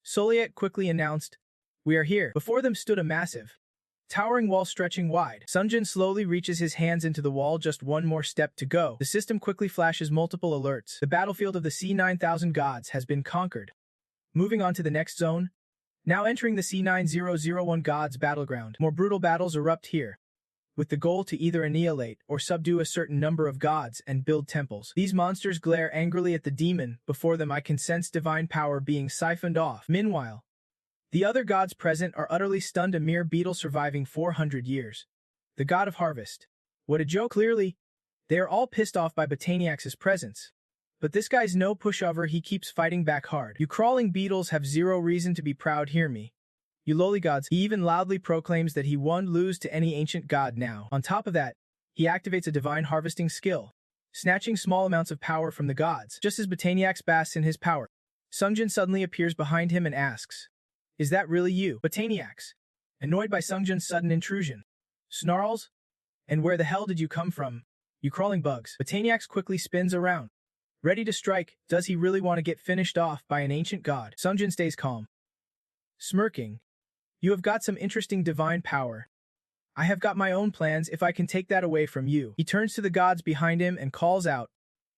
[SPEAKER 1] Soliet quickly announced, "We are here." Before them stood a massive, towering wall stretching wide. Sungjun slowly reaches his hands into the wall. Just one more step to go. The system quickly flashes multiple alerts. The battlefield of the C9000 gods has been conquered. Moving on to the next zone. Now entering the C9001 gods battleground. More brutal battles erupt here, with the goal to either annihilate or subdue a certain number of gods and build temples. These monsters glare angrily at the demon before them. I can sense divine power being siphoned off. Meanwhile, the other gods present are utterly stunned. A mere beetle surviving 400 years. The god of harvest. What a joke. Clearly, they are all pissed off by Botaniax's presence. But this guy's no pushover. He keeps fighting back hard. "You crawling beetles have zero reason to be proud. Hear me. You lowly gods. He even loudly proclaims that he won't lose to any ancient god now. On top of that, he activates a divine harvesting skill, snatching small amounts of power from the gods. Just as Botaniax basks in his power, Sungjin suddenly appears behind him and asks, "Is that really you?" Botaniax, annoyed by Sungjin's sudden intrusion, snarls, "And where the hell did you come from, you crawling bugs?" Botaniax quickly spins around, ready to strike. Does he really want to get finished off by an ancient god? Sungjin stays calm, smirking. "You have got some interesting divine power. I have got my own plans if I can take that away from you." He turns to the gods behind him and calls out,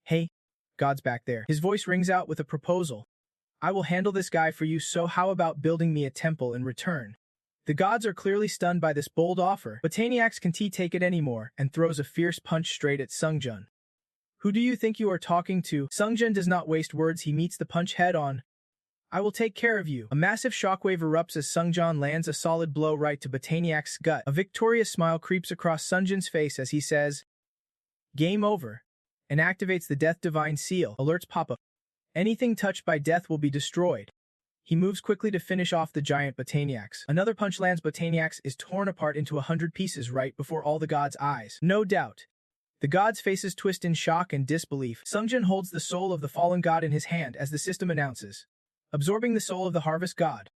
[SPEAKER 1] "Hey, gods back there." His voice rings out with a proposal. "I will handle this guy for you, so how about building me a temple in return?" The gods are clearly stunned by this bold offer. Botaniax can't take it anymore and throws a fierce punch straight at Sungjin. "Who do you think you are talking to?" Sungjin does not waste words. He meets the punch head-on. "I will take care of you." A massive shockwave erupts as Sungjin lands a solid blow right to Botaniax's gut. A victorious smile creeps across Sungjin's face as he says, "Game over," and activates the Death Divine Seal. Alerts pop up. Anything touched by death will be destroyed. He moves quickly to finish off the giant Botaniax. Another punch lands. Botaniax is torn apart into 100 pieces right before all the gods' eyes. No doubt, the gods' faces twist in shock and disbelief. Sungjin holds the soul of the fallen god in his hand as the system announces, absorbing the soul of the harvest god,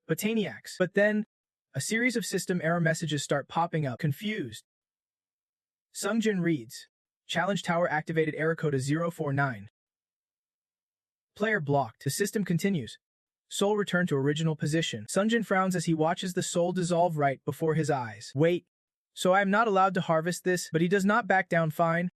[SPEAKER 1] Botaniax. But then, a series of system error messages start popping up. Confused, Sungjin reads, "Challenge tower activated, error code 049. Player blocked." The system continues. Soul returned to original position. Sungjin frowns as he watches the soul dissolve right before his eyes. "Wait, so I am not allowed to harvest this?" But he does not back down. "Fine.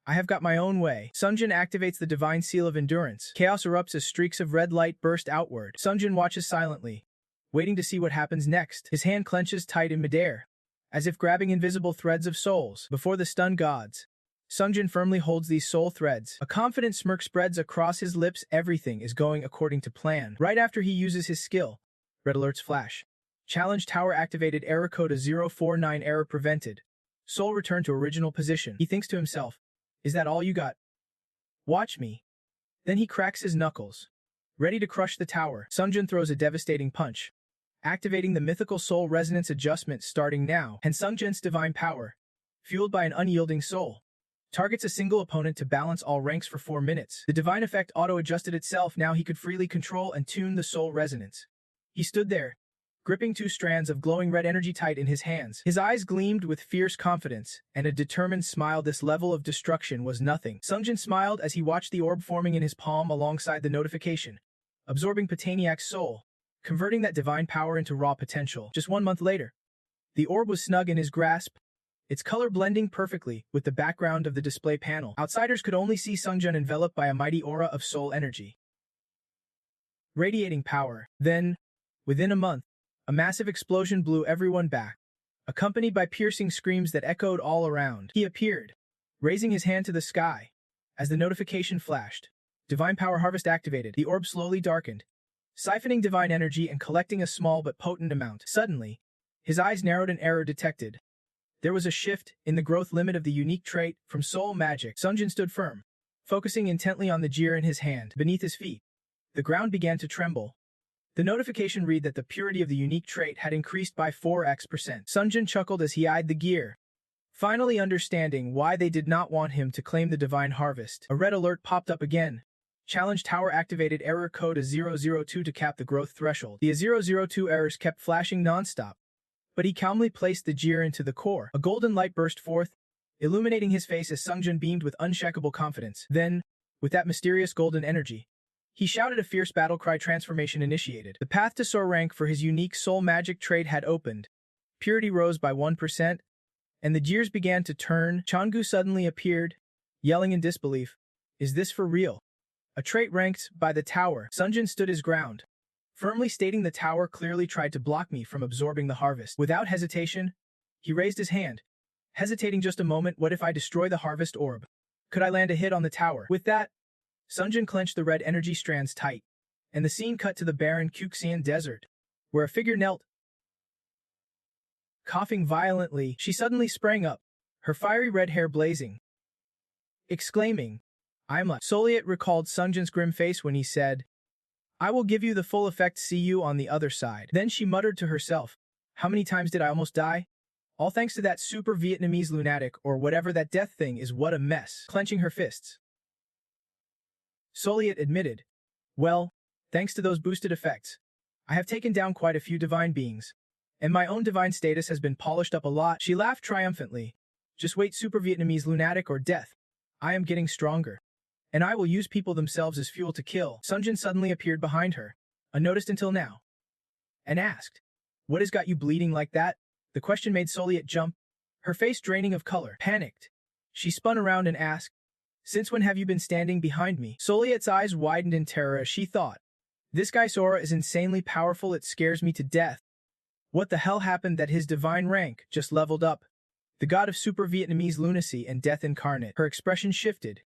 [SPEAKER 1] I have got my own way." Sungjin activates the Divine Seal of Endurance. Chaos erupts as streaks of red light burst outward. Sungjin watches silently, waiting to see what happens next. His hand clenches tight in midair, as if grabbing invisible threads of souls. Before the stunned gods, Sungjin firmly holds these soul threads. A confident smirk spreads across his lips. Everything is going according to plan. Right after he uses his skill, red alerts flash. Challenge tower activated, error code 049, error prevented. Soul returned to original position. He thinks to himself, "Is that all you got? Watch me." Then he cracks his knuckles, ready to crush the tower. Sungjin throws a devastating punch, activating the mythical soul resonance adjustment starting now. And Sungjin's divine power, fueled by an unyielding soul, targets a single opponent to balance all ranks for 4 minutes. The divine effect auto-adjusted itself. Now he could freely control and tune the soul resonance. He stood there, gripping 2 strands of glowing red energy tight in his hands. His eyes gleamed with fierce confidence and a determined smile. This level of destruction was nothing. Sungjin smiled as he watched the orb forming in his palm alongside the notification, absorbing Botaniax's soul, converting that divine power into raw potential. Just 1 month later, the orb was snug in his grasp, its color blending perfectly with the background of the display panel. Outsiders could only see Sungjin enveloped by a mighty aura of soul energy, radiating power. Then, within a month, a massive explosion blew everyone back, accompanied by piercing screams that echoed all around. He appeared, raising his hand to the sky. As the notification flashed, divine power harvest activated. The orb slowly darkened, siphoning divine energy and collecting a small but potent amount. Suddenly, his eyes narrowed. An error detected. There was a shift in the growth limit of the unique trait from soul magic. Sungjin stood firm, focusing intently on the gear in his hand. Beneath his feet, the ground began to tremble. The notification read that the purity of the unique trait had increased by 4x%. Sungjin chuckled as he eyed the gear, finally understanding why they did not want him to claim the divine harvest. A red alert popped up again. Challenge tower activated, error code 002 to cap the growth threshold. The 002 errors kept flashing non-stop, but he calmly placed the gear into the core. A golden light burst forth, illuminating his face as Sungjin beamed with unshakable confidence. Then, with that mysterious golden energy, he shouted a fierce battle cry. Transformation initiated. The path to soar rank for his unique soul magic trait had opened. Purity rose by 1%, and the gears began to turn. Changu suddenly appeared, yelling in disbelief, "Is this for real? A trait ranked by the tower." Sungjin stood his ground, firmly stating, "The tower clearly tried to block me from absorbing the harvest." Without hesitation, he raised his hand, hesitating just a moment. "What if I destroy the harvest orb? Could I land a hit on the tower?" With that, Sungjin clenched the red energy strands tight, and the scene cut to the barren Kuxian desert, where a figure knelt, coughing violently. She suddenly sprang up, her fiery red hair blazing, exclaiming, "I'm a..." Soliet recalled Sungjin's grim face when he said, I will give you the full effect, see you on the other side. Then she muttered to herself, how many times did I almost die? All thanks to that super Vietnamese lunatic or whatever that death thing is, what a mess. Clenching her fists, Soliet admitted, well, thanks to those boosted effects, I have taken down quite a few divine beings, and my own divine status has been polished up a lot. She laughed triumphantly. Just wait, super Vietnamese lunatic or death. I am getting stronger. And I will use people themselves as fuel to kill. Sunjin suddenly appeared behind her, unnoticed until now, and asked, what has got you bleeding like that? The question made Soliet jump, her face draining of color. Panicked, she spun around and asked, since when have you been standing behind me? Soliet's eyes widened in terror as she thought, this guy Sora is insanely powerful, it scares me to death. What the hell happened that his divine rank just leveled up? The god of super Vietnamese lunacy and death incarnate. Her expression shifted.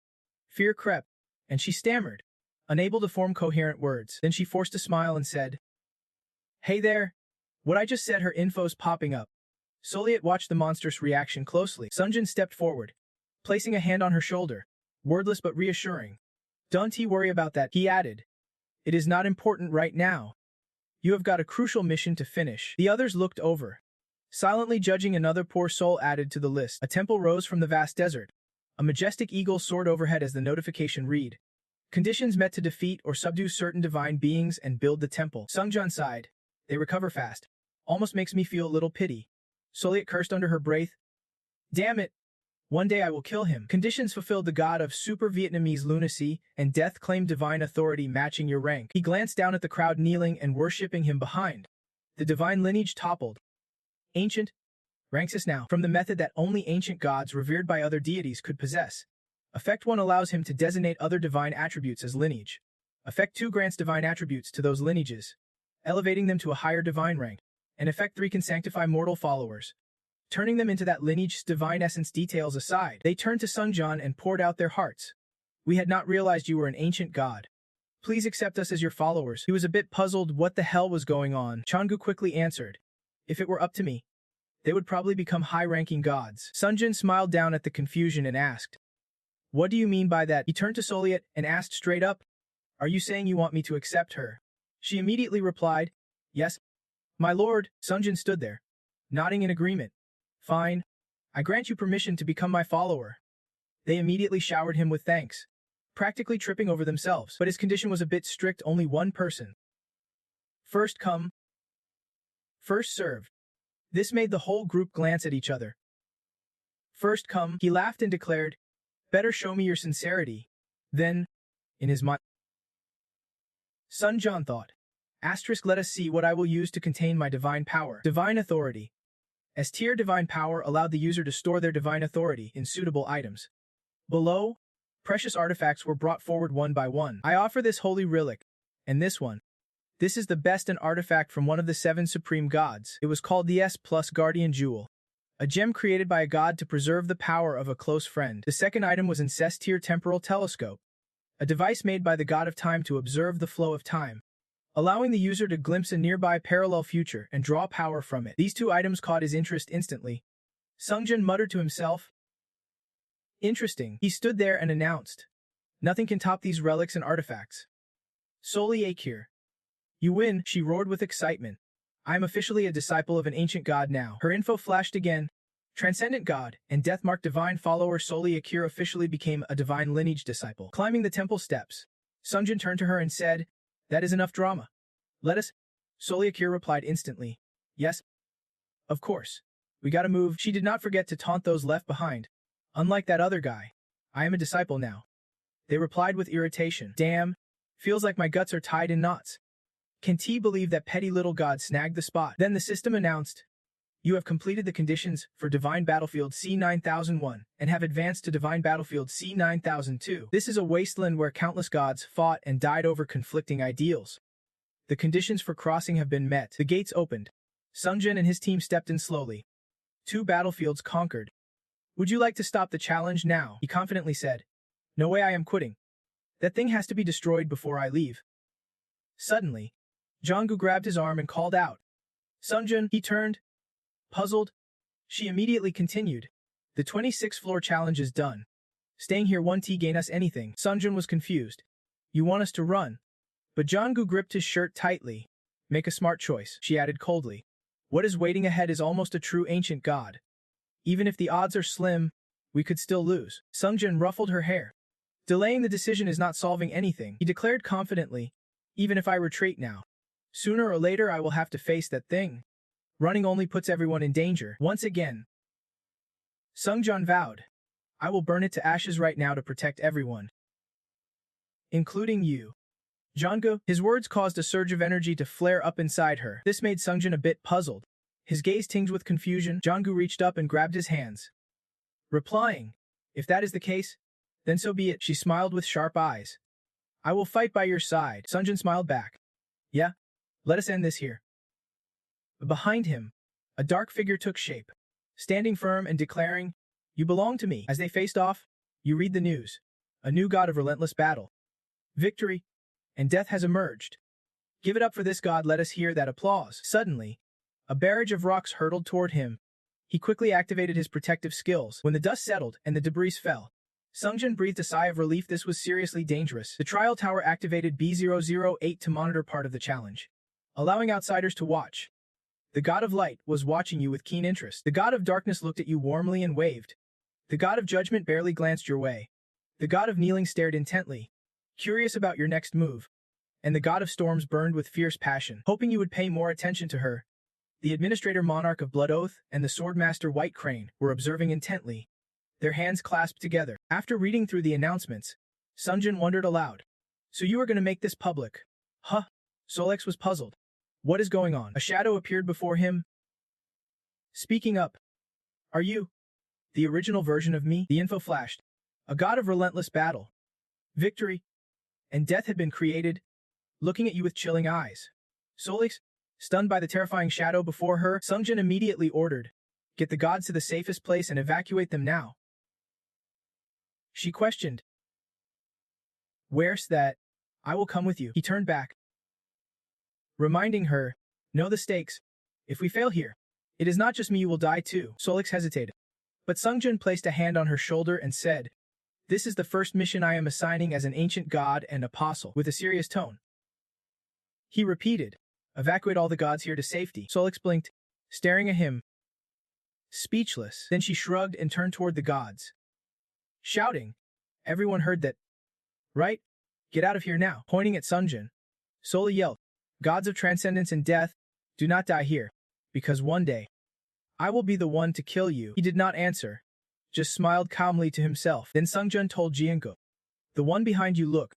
[SPEAKER 1] Fear crept, and she stammered, unable to form coherent words. Then she forced a smile and said, hey there. What I just said, her info's popping up. Soliet watched the monstrous reaction closely. Sunjin stepped forward, placing a hand on her shoulder, wordless but reassuring. Don't worry about that, he added. It is not important right now. You have got a crucial mission to finish. The others looked over, silently judging another poor soul added to the list. A temple rose from the vast desert. A majestic eagle soared overhead as the notification read, conditions met to defeat or subdue certain divine beings and build the temple. Sungjan sighed. They recover fast. Almost makes me feel a little pity. Soliet cursed under her breath. Damn it. One day I will kill him. Conditions fulfilled, the god of super Vietnamese lunacy and death claimed divine authority matching your rank. He glanced down at the crowd kneeling and worshipping him behind. The divine lineage toppled. Ancient ranks us now from the method that only ancient gods revered by other deities could possess. Effect 1 allows him to designate other divine attributes as lineage. Effect 2 grants divine attributes to those lineages, elevating them to a higher divine rank. And Effect 3 can sanctify mortal followers, turning them into that lineage's divine essence. Details aside, they turned to Sungjan and poured out their hearts. We had not realized you were an ancient god. Please accept us as your followers. He was a bit puzzled what the hell was going on. Changu quickly answered, if it were up to me, they would probably become high-ranking gods. Sunjin smiled down at the confusion and asked, what do you mean by that? He turned to Soliet and asked straight up, are you saying you want me to accept her? She immediately replied, yes, my lord. Sunjin stood there, nodding in agreement. Fine. I grant you permission to become my follower. They immediately showered him with thanks, practically tripping over themselves. But his condition was a bit strict, only one person. First come, first served. This made the whole group glance at each other. First come, he laughed and declared, better show me your sincerity. Then, in his mind, Sunjan thought, asterisk, let us see what I will use to contain my divine power. Divine authority. S tier divine power allowed the user to store their divine authority in suitable items. Below, precious artifacts were brought forward one by one. I offer this holy relic, and this one. This is the best, an artifact from one of the 7 supreme gods. It was called the S+ Guardian Jewel, a gem created by a god to preserve the power of a close friend. The second item was an S tier temporal telescope, a device made by the god of time to observe the flow of time, allowing the user to glimpse a nearby parallel future and draw power from it. These 2 items caught his interest instantly. Sungjin muttered to himself, interesting. He stood there and announced, nothing can top these relics and artifacts. Soli Akir. You win, she roared with excitement. I am officially a disciple of an ancient god now. Her info flashed again. Transcendent god and death-marked divine follower Soli Akir officially became a divine lineage disciple. Climbing the temple steps, Sungjin turned to her and said, that is enough drama. Let us. Soli Akir replied instantly, yes. Of course. We gotta move. She did not forget to taunt those left behind. Unlike that other guy, I am a disciple now. They replied with irritation. Damn. Feels like my guts are tied in knots. Can T believe that petty little god snagged the spot? Then the system announced, you have completed the conditions for Divine Battlefield C9001 and have advanced to Divine Battlefield C9002. This is a wasteland where countless gods fought and died over conflicting ideals. The conditions for crossing have been met. The gates opened. Sungjin and his team stepped in slowly. 2 battlefields conquered. Would you like to stop the challenge now? He confidently said. No way, I am quitting. That thing has to be destroyed before I leave. Suddenly, Jonggu grabbed his arm and called out. Sungjin, he turned. Puzzled, she immediately continued. The 26th floor challenge is done. Staying here won't gain us anything. Sungjin was confused. You want us to run? But Jonggu gripped his shirt tightly. Make a smart choice, she added coldly. What is waiting ahead is almost a true ancient god. Even if the odds are slim, we could still lose. Sungjin ruffled her hair. Delaying the decision is not solving anything, he declared confidently. Even if I retreat now, sooner or later I will have to face that thing. Running only puts everyone in danger. Once again, Sungjin vowed. I will burn it to ashes right now to protect everyone. Including you. Jonggu, his words caused a surge of energy to flare up inside her. This made Sungjin a bit puzzled. His gaze tinged with confusion. Jonggu reached up and grabbed his hands, replying, if that is the case, then so be it. She smiled with sharp eyes. I will fight by your side. Sungjin smiled back. Yeah? Let us end this here. Behind him, a dark figure took shape, standing firm and declaring, you belong to me. As they faced off, you read the news. A new god of relentless battle. Victory and death has emerged. Give it up for this god. Let us hear that applause. Suddenly, a barrage of rocks hurtled toward him. He quickly activated his protective skills. When the dust settled and the debris fell, Sungjin breathed a sigh of relief. This was seriously dangerous. The trial tower activated B008 to monitor part of the challenge, allowing outsiders to watch. The god of light was watching you with keen interest. The god of darkness looked at you warmly and waved. The god of judgment barely glanced your way. The god of kneeling stared intently, curious about your next move. And the god of storms burned with fierce passion, hoping you would pay more attention to her. The administrator monarch of Blood Oath and the swordmaster White Crane were observing intently, their hands clasped together. After reading through the announcements, Sungjin wondered aloud. So you are going to make this public? Huh? Solex was puzzled. What is going on? A shadow appeared before him. Speaking up. Are you the original version of me? The info flashed. A god of relentless battle. Victory and death had been created, looking at you with chilling eyes. Solex, stunned by the terrifying shadow before her, Sungjin immediately ordered, get the gods to the safest place and evacuate them now. She questioned. Where's that? I will come with you. He turned back, reminding her, know the stakes. If we fail here, it is not just me, you will die too. Solex hesitated. But Sungjin placed a hand on her shoulder and said, this is the first mission I am assigning as an ancient god and apostle. With a serious tone, he repeated, evacuate all the gods here to safety. Solex blinked, staring at him, speechless. Then she shrugged and turned toward the gods, shouting. Everyone heard that, right? Get out of here now. Pointing at Sungjin, Sola yelled, gods of transcendence and death, do not die here, because one day, I will be the one to kill you. He did not answer, just smiled calmly to himself. Then Sungjin told Jianko, the one behind you, look.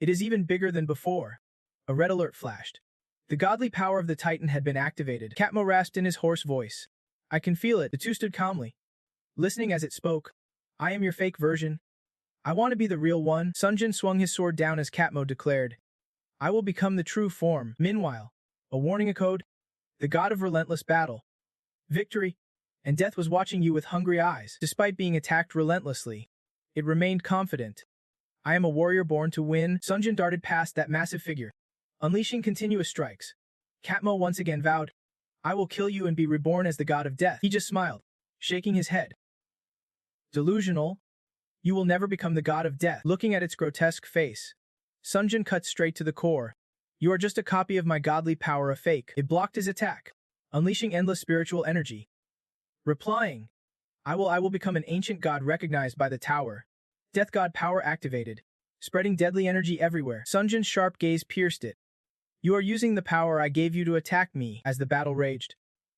[SPEAKER 1] It is even bigger than before. A red alert flashed. The godly power of the Titan had been activated. Katmo rasped in his hoarse voice. I can feel it. The two stood calmly, listening as it spoke. I am your fake version. I want to be the real one. Sungjin swung his sword down as Katmo declared, I will become the true form. Meanwhile, a warning echoed. The god of relentless battle, victory, and death was watching you with hungry eyes. Despite being attacked relentlessly, it remained confident. I am a warrior born to win. Sungjin darted past that massive figure, unleashing continuous strikes. Katmo once again vowed, I will kill you and be reborn as the god of death. He just smiled, shaking his head. Delusional. You will never become the god of death. Looking at its grotesque face, Sungjin cut straight to the core. You are just a copy of my godly power, a fake. It blocked his attack, unleashing endless spiritual energy, replying, I will become an ancient god recognized by the tower. Death god power activated, spreading deadly energy everywhere. Sungjin's sharp gaze pierced it. You are using the power I gave you to attack me. As the battle raged,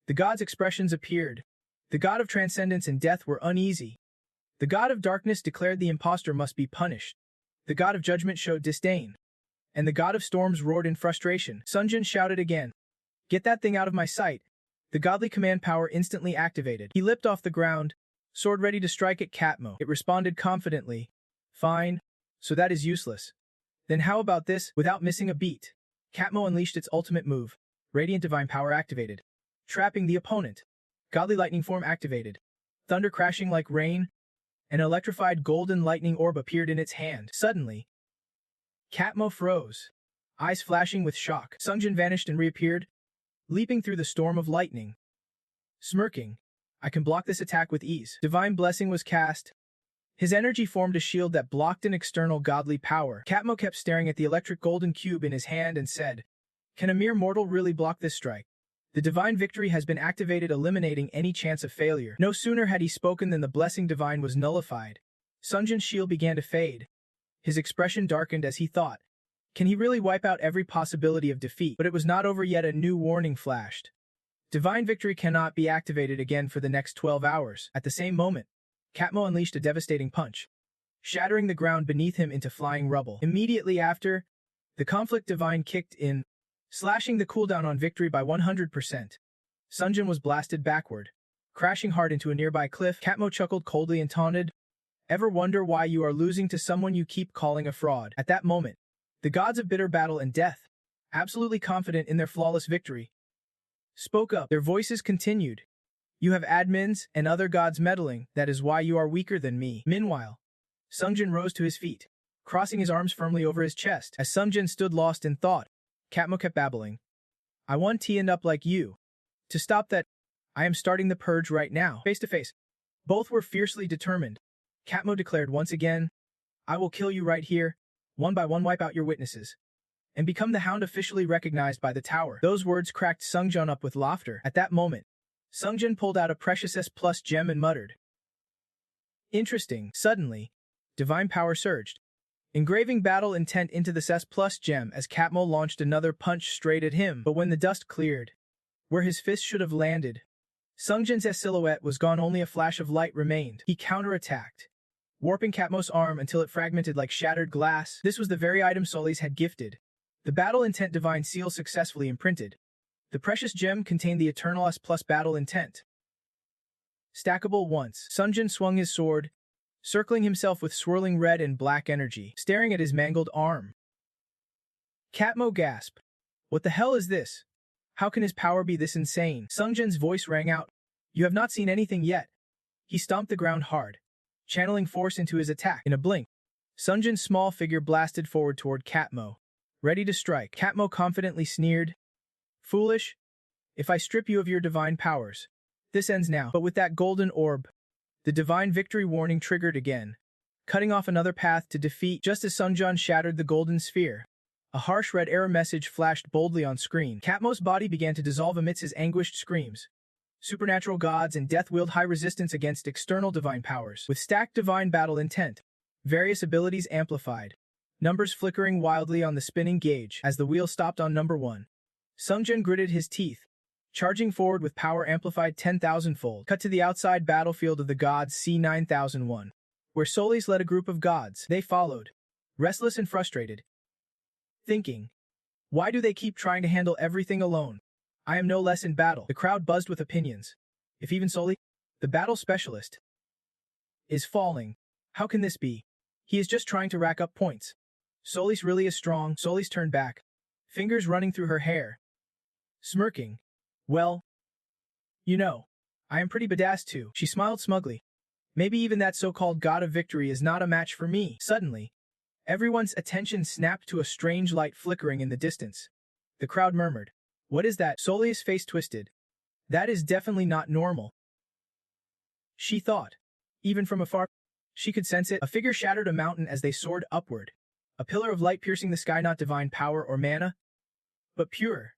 [SPEAKER 1] the gods' expressions appeared. The god of transcendence and death were uneasy. The god of darkness declared the impostor must be punished. The god of judgment showed disdain, and the god of storms roared in frustration. Sungjin shouted again, get that thing out of my sight. The godly command power instantly activated. He leapt off the ground, sword ready to strike at Katmo. It responded confidently, fine, so that is useless. Then how about this? Without missing a beat, Katmo unleashed its ultimate move. Radiant divine power activated, trapping the opponent. Godly lightning form activated, thunder crashing like rain. An electrified golden lightning orb appeared in its hand. Suddenly, Katmo froze, eyes flashing with shock. Sungjin vanished and reappeared, leaping through the storm of lightning. Smirking, I can block this attack with ease. Divine blessing was cast, His energy formed a shield that blocked an external godly power. Katmo kept staring at the electric golden cube in his hand and said, "Can a mere mortal really block this strike? The divine victory has been activated, eliminating any chance of failure." No sooner had he spoken than the blessing divine was nullified. Sunjin's shield began to fade. His expression darkened as he thought, can he really wipe out every possibility of defeat? But it was not over yet. A new warning flashed. Divine victory cannot be activated again for the next 12 hours. At the same moment, Katmo unleashed a devastating punch, shattering the ground beneath him into flying rubble. Immediately after, the conflict divine kicked in, slashing the cooldown on victory by 100%. Sunjin was blasted backward, crashing hard into a nearby cliff. Katmo chuckled coldly and taunted, "Ever wonder why you are losing to someone you keep calling a fraud?" At that moment, the gods of bitter battle and death, absolutely confident in their flawless victory, spoke up. Their voices continued, "You have admins and other gods meddling, that is why you are weaker than me." Meanwhile, Sungjin rose to his feet, crossing his arms firmly over his chest. As Sungjin stood lost in thought, Katmo kept babbling, "I want to end up like you. To stop that, I am starting the purge right now." Face to face, both were fiercely determined. Katmo declared once again, "I will kill you right here, one by one wipe out your witnesses, and become the hound officially recognized by the tower." Those words cracked Sungjin up with laughter. At that moment, Sungjin pulled out a precious S+ gem and muttered, "Interesting." Suddenly, divine power surged, engraving battle intent into this S+ gem as Katmo launched another punch straight at him. But when the dust cleared, where his fist should have landed, Sungjin's silhouette was gone. Only a flash of light remained. He counterattacked, warping Katmo's arm until it fragmented like shattered glass. This was the very item Solis had gifted. The battle intent divine seal successfully imprinted. The precious gem contained the eternal S+ battle intent. Stackable once. Sunjin swung his sword, circling himself with swirling red and black energy, staring at his mangled arm. Katmo gasped, "What the hell is this? How can his power be this insane?" Sungjin's voice rang out, "You have not seen anything yet." He stomped the ground hard, channeling force into his attack. In a blink, Sunjin's small figure blasted forward toward Katmo, ready to strike. Katmo confidently sneered, "Foolish, if I strip you of your divine powers, this ends now." But with that golden orb, the divine victory warning triggered again, cutting off another path to defeat. Just as Sunjin shattered the golden sphere, a harsh red error message flashed boldly on screen. Katmo's body began to dissolve amidst his anguished screams. Supernatural gods and death wield high resistance against external divine powers. With stacked divine battle intent, various abilities amplified, numbers flickering wildly on the spinning gauge. As the wheel stopped on number 1, Sungjin gritted his teeth, charging forward with power amplified 10,000-fold. Cut to the outside battlefield of the gods C9001, where Solis led a group of gods. They followed, restless and frustrated, thinking, "Why do they keep trying to handle everything alone? I am no less in battle." The crowd buzzed with opinions. "If even Solis, the battle specialist, is falling, how can this be? He is just trying to rack up points. Solis really is strong." Solis turned back, fingers running through her hair, smirking. "Well, you know, I am pretty badass too." She smiled smugly. "Maybe even that so-called god of victory is not a match for me." Suddenly, everyone's attention snapped to a strange light flickering in the distance. The crowd murmured, "What is that?" Solia's face twisted. "That is definitely not normal," she thought. Even from afar, she could sense it. A figure shattered a mountain as they soared upward, a pillar of light piercing the sky. Not divine power or mana, but pure,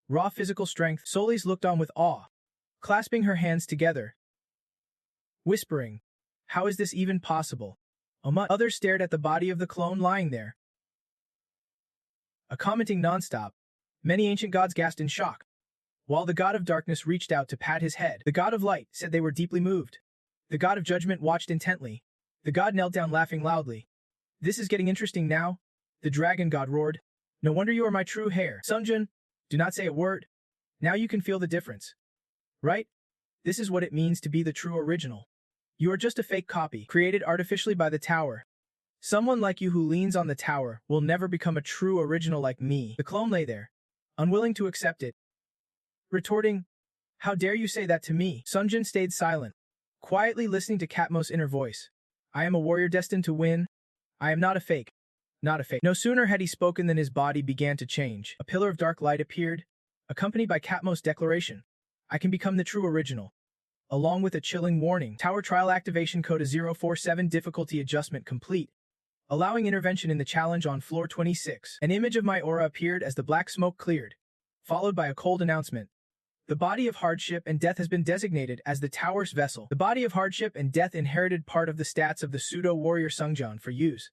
[SPEAKER 1] raw physical strength. Solis looked on with awe, clasping her hands together, whispering, "How is this even possible?" Others stared at the body of the clone lying there, commenting nonstop. Many ancient gods gasped in shock, while the god of darkness reached out to pat his head. The god of light said they were deeply moved. The god of judgment watched intently. The god knelt down laughing loudly. "This is getting interesting now," the dragon god roared. "No wonder you are my true heir." "Sungjin, do not say a word. Now you can feel the difference, right? This is what it means to be the true original. You are just a fake copy, created artificially by the tower. Someone like you who leans on the tower will never become a true original like me." The clone lay there, unwilling to accept it, retorting, "How dare you say that to me?" Sungjin stayed silent, quietly listening to Katmo's inner voice. "I am a warrior destined to win. I am not a fake. Not a fake." No sooner had he spoken than his body began to change. A pillar of dark light appeared, accompanied by Katmo's declaration, "I can become the true original." along with a chilling warning. Tower trial activation code is 047, difficulty adjustment complete, allowing intervention in the challenge on floor 26. An image of my aura appeared as the black smoke cleared, followed by a cold announcement. The body of hardship and death has been designated as the tower's vessel. The body of hardship and death inherited part of the stats of the pseudo-warrior Sungjun for use.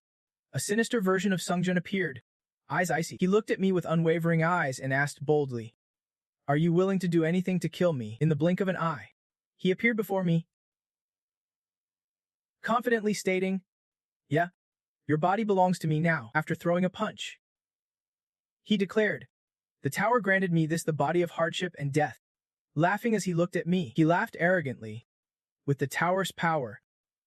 [SPEAKER 1] A sinister version of Sungjun appeared, eyes icy. He looked at me with unwavering eyes and asked boldly, "Are you willing to do anything to kill me?" In the blink of an eye, he appeared before me, confidently stating, "Yeah, your body belongs to me now." After throwing a punch, he declared, "The tower granted me this, the body of hardship and death." Laughing as he looked at me, he laughed arrogantly. "With the tower's power,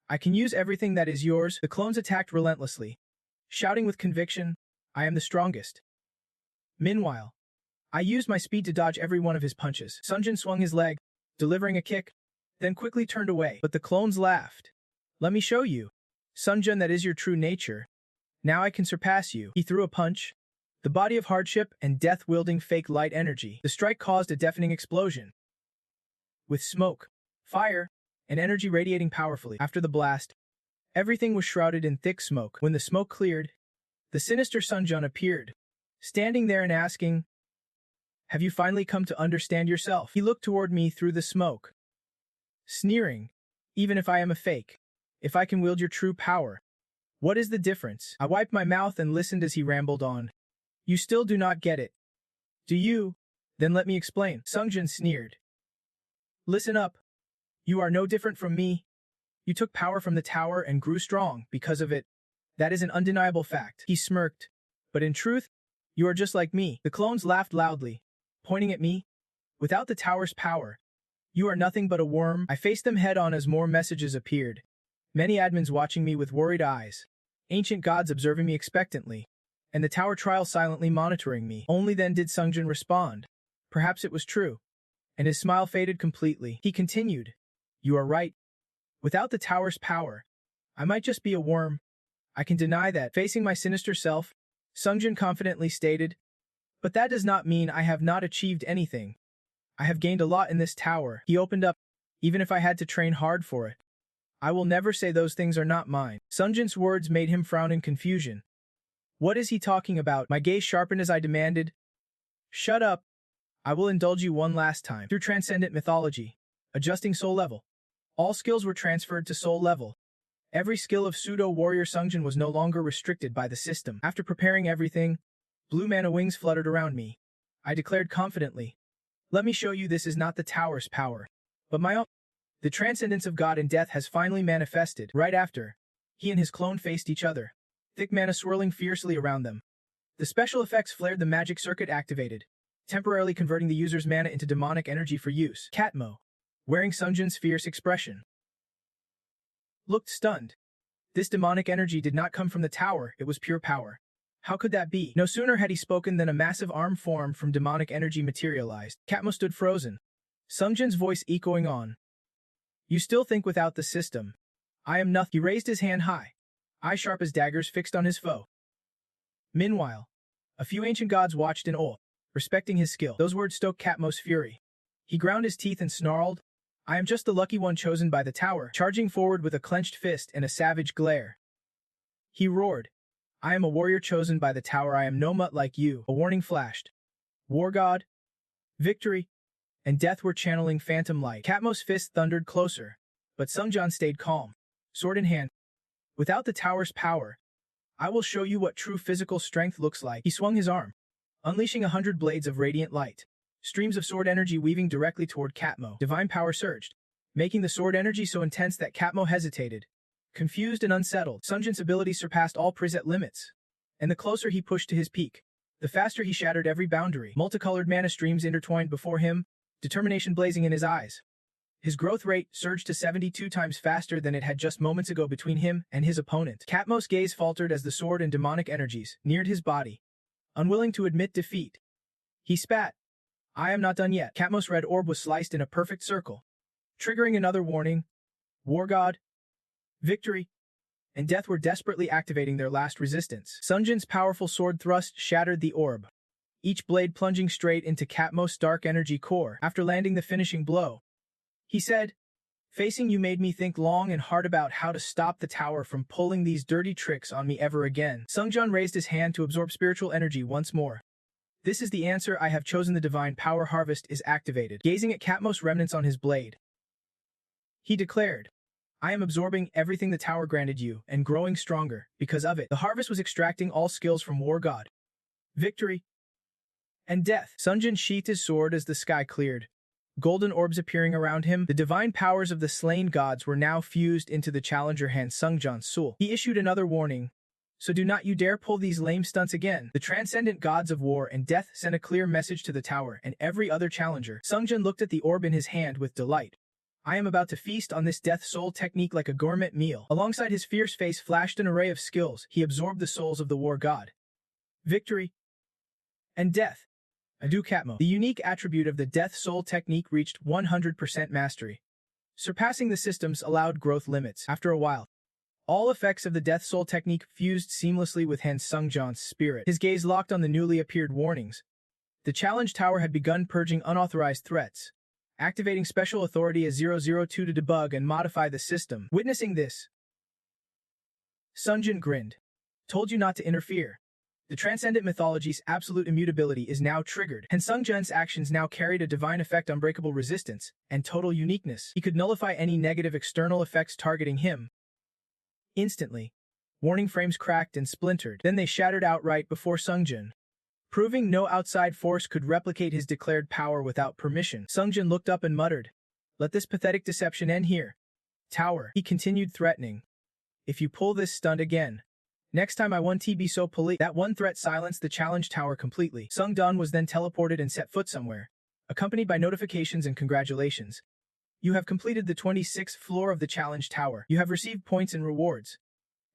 [SPEAKER 1] I can use everything that is yours." The clones attacked relentlessly, shouting with conviction, "I am the strongest." Meanwhile, I used my speed to dodge every one of his punches. Sungjun swung his leg, delivering a kick, then quickly turned away. But the clones laughed. "Let me show you, Sungjun, that is your true nature. Now I can surpass you." He threw a punch, the body of hardship and death wielding fake light energy. The strike caused a deafening explosion, with smoke, fire, and energy radiating powerfully. After the blast, everything was shrouded in thick smoke. When the smoke cleared, the sinister Sungjun appeared, standing there and asking, "Have you finally come to understand yourself?" He looked toward me through the smoke, sneering, "Even if I am a fake, if I can wield your true power, what is the difference?" I wiped my mouth and listened as he rambled on. "You still do not get it, do you? Then let me explain." Sungjun sneered. "Listen up. You are no different from me. You took power from the tower and grew strong because of it. That is an undeniable fact." He smirked. "But in truth, you are just like me." The clones laughed loudly, pointing at me. "Without the tower's power, you are nothing but a worm." I faced them head-on as more messages appeared. Many admins watching me with worried eyes, ancient gods observing me expectantly, and the tower trial silently monitoring me. Only then did Sungjun respond. Perhaps it was true. And his smile faded completely. He continued, "You are right. Without the tower's power, I might just be a worm. I can deny that." Facing my sinister self, Sungjun confidently stated, "But that does not mean I have not achieved anything. I have gained a lot in this tower." He opened up, "Even if I had to train hard for it, I will never say those things are not mine." Sungjun's words made him frown in confusion. What is he talking about? My gaze sharpened as I demanded, "Shut up. I will indulge you one last time." Through transcendent mythology, adjusting soul level, all skills were transferred to soul level. Every skill of pseudo-warrior Sungjun was no longer restricted by the system. After preparing everything, blue mana wings fluttered around me. I declared confidently, "Let me show you this is not the tower's power, but my own." The transcendence of God and death has finally manifested. Right after, he and his clone faced each other, thick mana swirling fiercely around them. The special effects flared, the magic circuit activated, temporarily converting the user's mana into demonic energy for use. Katmo, wearing Sungjun's fierce expression, looked stunned. This demonic energy did not come from the tower, it was pure power. How could that be? No sooner had he spoken than a massive arm formed from demonic energy materialized. Katmo stood frozen, Sungjun's voice echoing on. "You still think without the system, I am nothing." He raised his hand high, eyes sharp as daggers fixed on his foe. Meanwhile, a few ancient gods watched in awe, respecting his skill. Those words stoked Katmo's fury. He ground his teeth and snarled, "I am just the lucky one chosen by the tower," charging forward with a clenched fist and a savage glare. He roared, "I am a warrior chosen by the tower, I am no mutt like you." A warning flashed. War God, victory, and death were channeling phantom light. Katmo's fist thundered closer, but Sungjun stayed calm, sword in hand. "Without the tower's power, I will show you what true physical strength looks like." He swung his arm, unleashing 100 blades of radiant light, streams of sword energy weaving directly toward Katmo. Divine power surged, making the sword energy so intense that Katmo hesitated, confused and unsettled. Sungjun's ability surpassed all preset limits, and the closer he pushed to his peak, the faster he shattered every boundary. Multicolored mana streams intertwined before him, determination blazing in his eyes. His growth rate surged to 72 times faster than it had just moments ago between him and his opponent. Katmo's gaze faltered as the sword and demonic energies neared his body, unwilling to admit defeat. He spat, "I am not done yet." Katmo's red orb was sliced in a perfect circle, triggering another warning. War God, victory, and death were desperately activating their last resistance. Sungjun's powerful sword thrust shattered the orb, each blade plunging straight into Katmo's dark energy core. After landing the finishing blow, he said, Facing you made me think long and hard about how to stop the tower from pulling these dirty tricks on me ever again. Sungjun raised his hand to absorb spiritual energy once more. This is the answer. I have chosen. The divine power harvest is activated. Gazing at Katmos remnants on his blade, he declared, I am absorbing everything the tower granted you and growing stronger because of it. The harvest was extracting all skills from war god, victory, and death. Sungjun sheathed his sword as the sky cleared, golden orbs appearing around him. The divine powers of the slain gods were now fused into the challenger hand Sungjun's soul. He issued another warning. So do not you dare pull these lame stunts again. The transcendent gods of war and death sent a clear message to the tower and every other challenger. Sungjun looked at the orb in his hand with delight. I am about to feast on this death soul technique like a gourmet meal. Alongside his fierce face flashed an array of skills. He absorbed the souls of the war god, victory, and death. Adu Katmo. The unique attribute of the death soul technique reached 100% mastery, surpassing the system's allowed growth limits. After a while, all effects of the death soul technique fused seamlessly with Han Sungjun's spirit. His gaze locked on the newly appeared warnings. The challenge tower had begun purging unauthorized threats, activating special authority as 002 to debug and modify the system. Witnessing this, Sungjun grinned. Told you not to interfere. The transcendent mythology's absolute immutability is now triggered. Han Sungjun's actions now carried a divine effect, unbreakable resistance, and total uniqueness. He could nullify any negative external effects targeting him instantly. Warning frames cracked and splintered. Then they shattered outright before Sungjun, proving no outside force could replicate his declared power without permission. Sungjun looked up and muttered, let this pathetic deception end here. Tower, he continued threatening. If you pull this stunt again, next time I won't be so polite. That one threat silenced the challenge tower completely. Sungdun was then teleported and set foot somewhere, accompanied by notifications and congratulations. You have completed the 26th floor of the challenge tower. You have received points and rewards,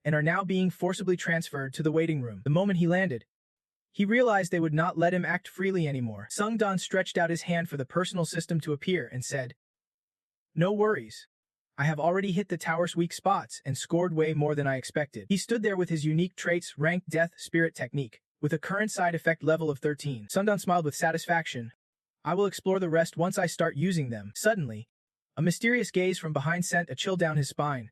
[SPEAKER 1] and are now being forcibly transferred to the waiting room. The moment he landed, he realized they would not let him act freely anymore. Sungdun stretched out his hand for the personal system to appear and said, no worries. I have already hit the tower's weak spots and scored way more than I expected. He stood there with his unique traits, rank, death, spirit technique, with a current side effect level of 13. Sungdun smiled with satisfaction. I will explore the rest once I start using them. Suddenly, a mysterious gaze from behind sent a chill down his spine.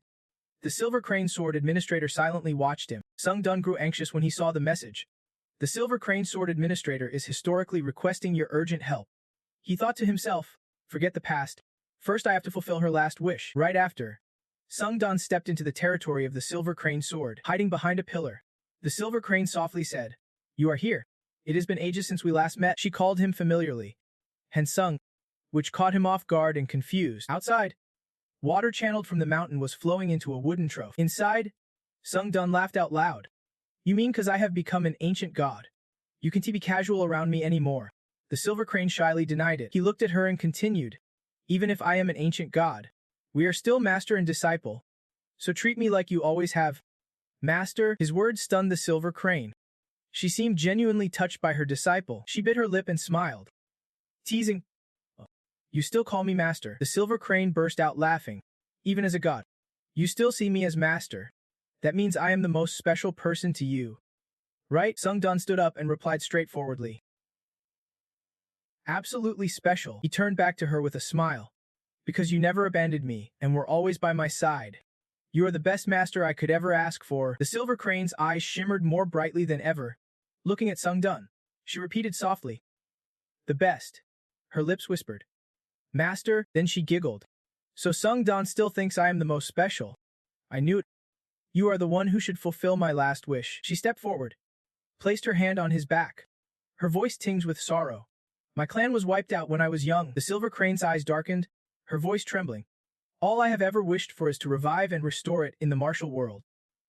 [SPEAKER 1] The Silver Crane Sword Administrator silently watched him. Sungdun grew anxious when he saw the message. The Silver Crane Sword Administrator is historically requesting your urgent help. He thought to himself, forget the past. First I have to fulfill her last wish. Right after, Sungdun stepped into the territory of the Silver Crane Sword, hiding behind a pillar. The Silver Crane softly said, you are here. It has been ages since we last met. She called him familiarly, Hansung, which caught him off guard and confused. Outside, water channeled from the mountain was flowing into a wooden trough. Inside, Sungdun laughed out loud. You mean cause I have become an ancient god? You can't be casual around me anymore. The Silver Crane shyly denied it. He looked at her and continued, even if I am an ancient god, we are still master and disciple. So treat me like you always have. Master, his words stunned the Silver Crane. She seemed genuinely touched by her disciple. She bit her lip and smiled, teasing, you still call me master? The Silver Crane burst out laughing. Even as a god, you still see me as master. That means I am the most special person to you, right? Sungdun stood up and replied straightforwardly. Absolutely special. He turned back to her with a smile. Because you never abandoned me and were always by my side. You are the best master I could ever ask for. The Silver Crane's eyes shimmered more brightly than ever. Looking at Sungdun, she repeated softly, the best. Her lips whispered, master, then she giggled. So Sungdun still thinks I am the most special. I knew it. You are the one who should fulfill my last wish. She stepped forward, placed her hand on his back. Her voice tinged with sorrow. My clan was wiped out when I was young. The Silver Crane's eyes darkened, her voice trembling. All I have ever wished for is to revive and restore it in the martial world.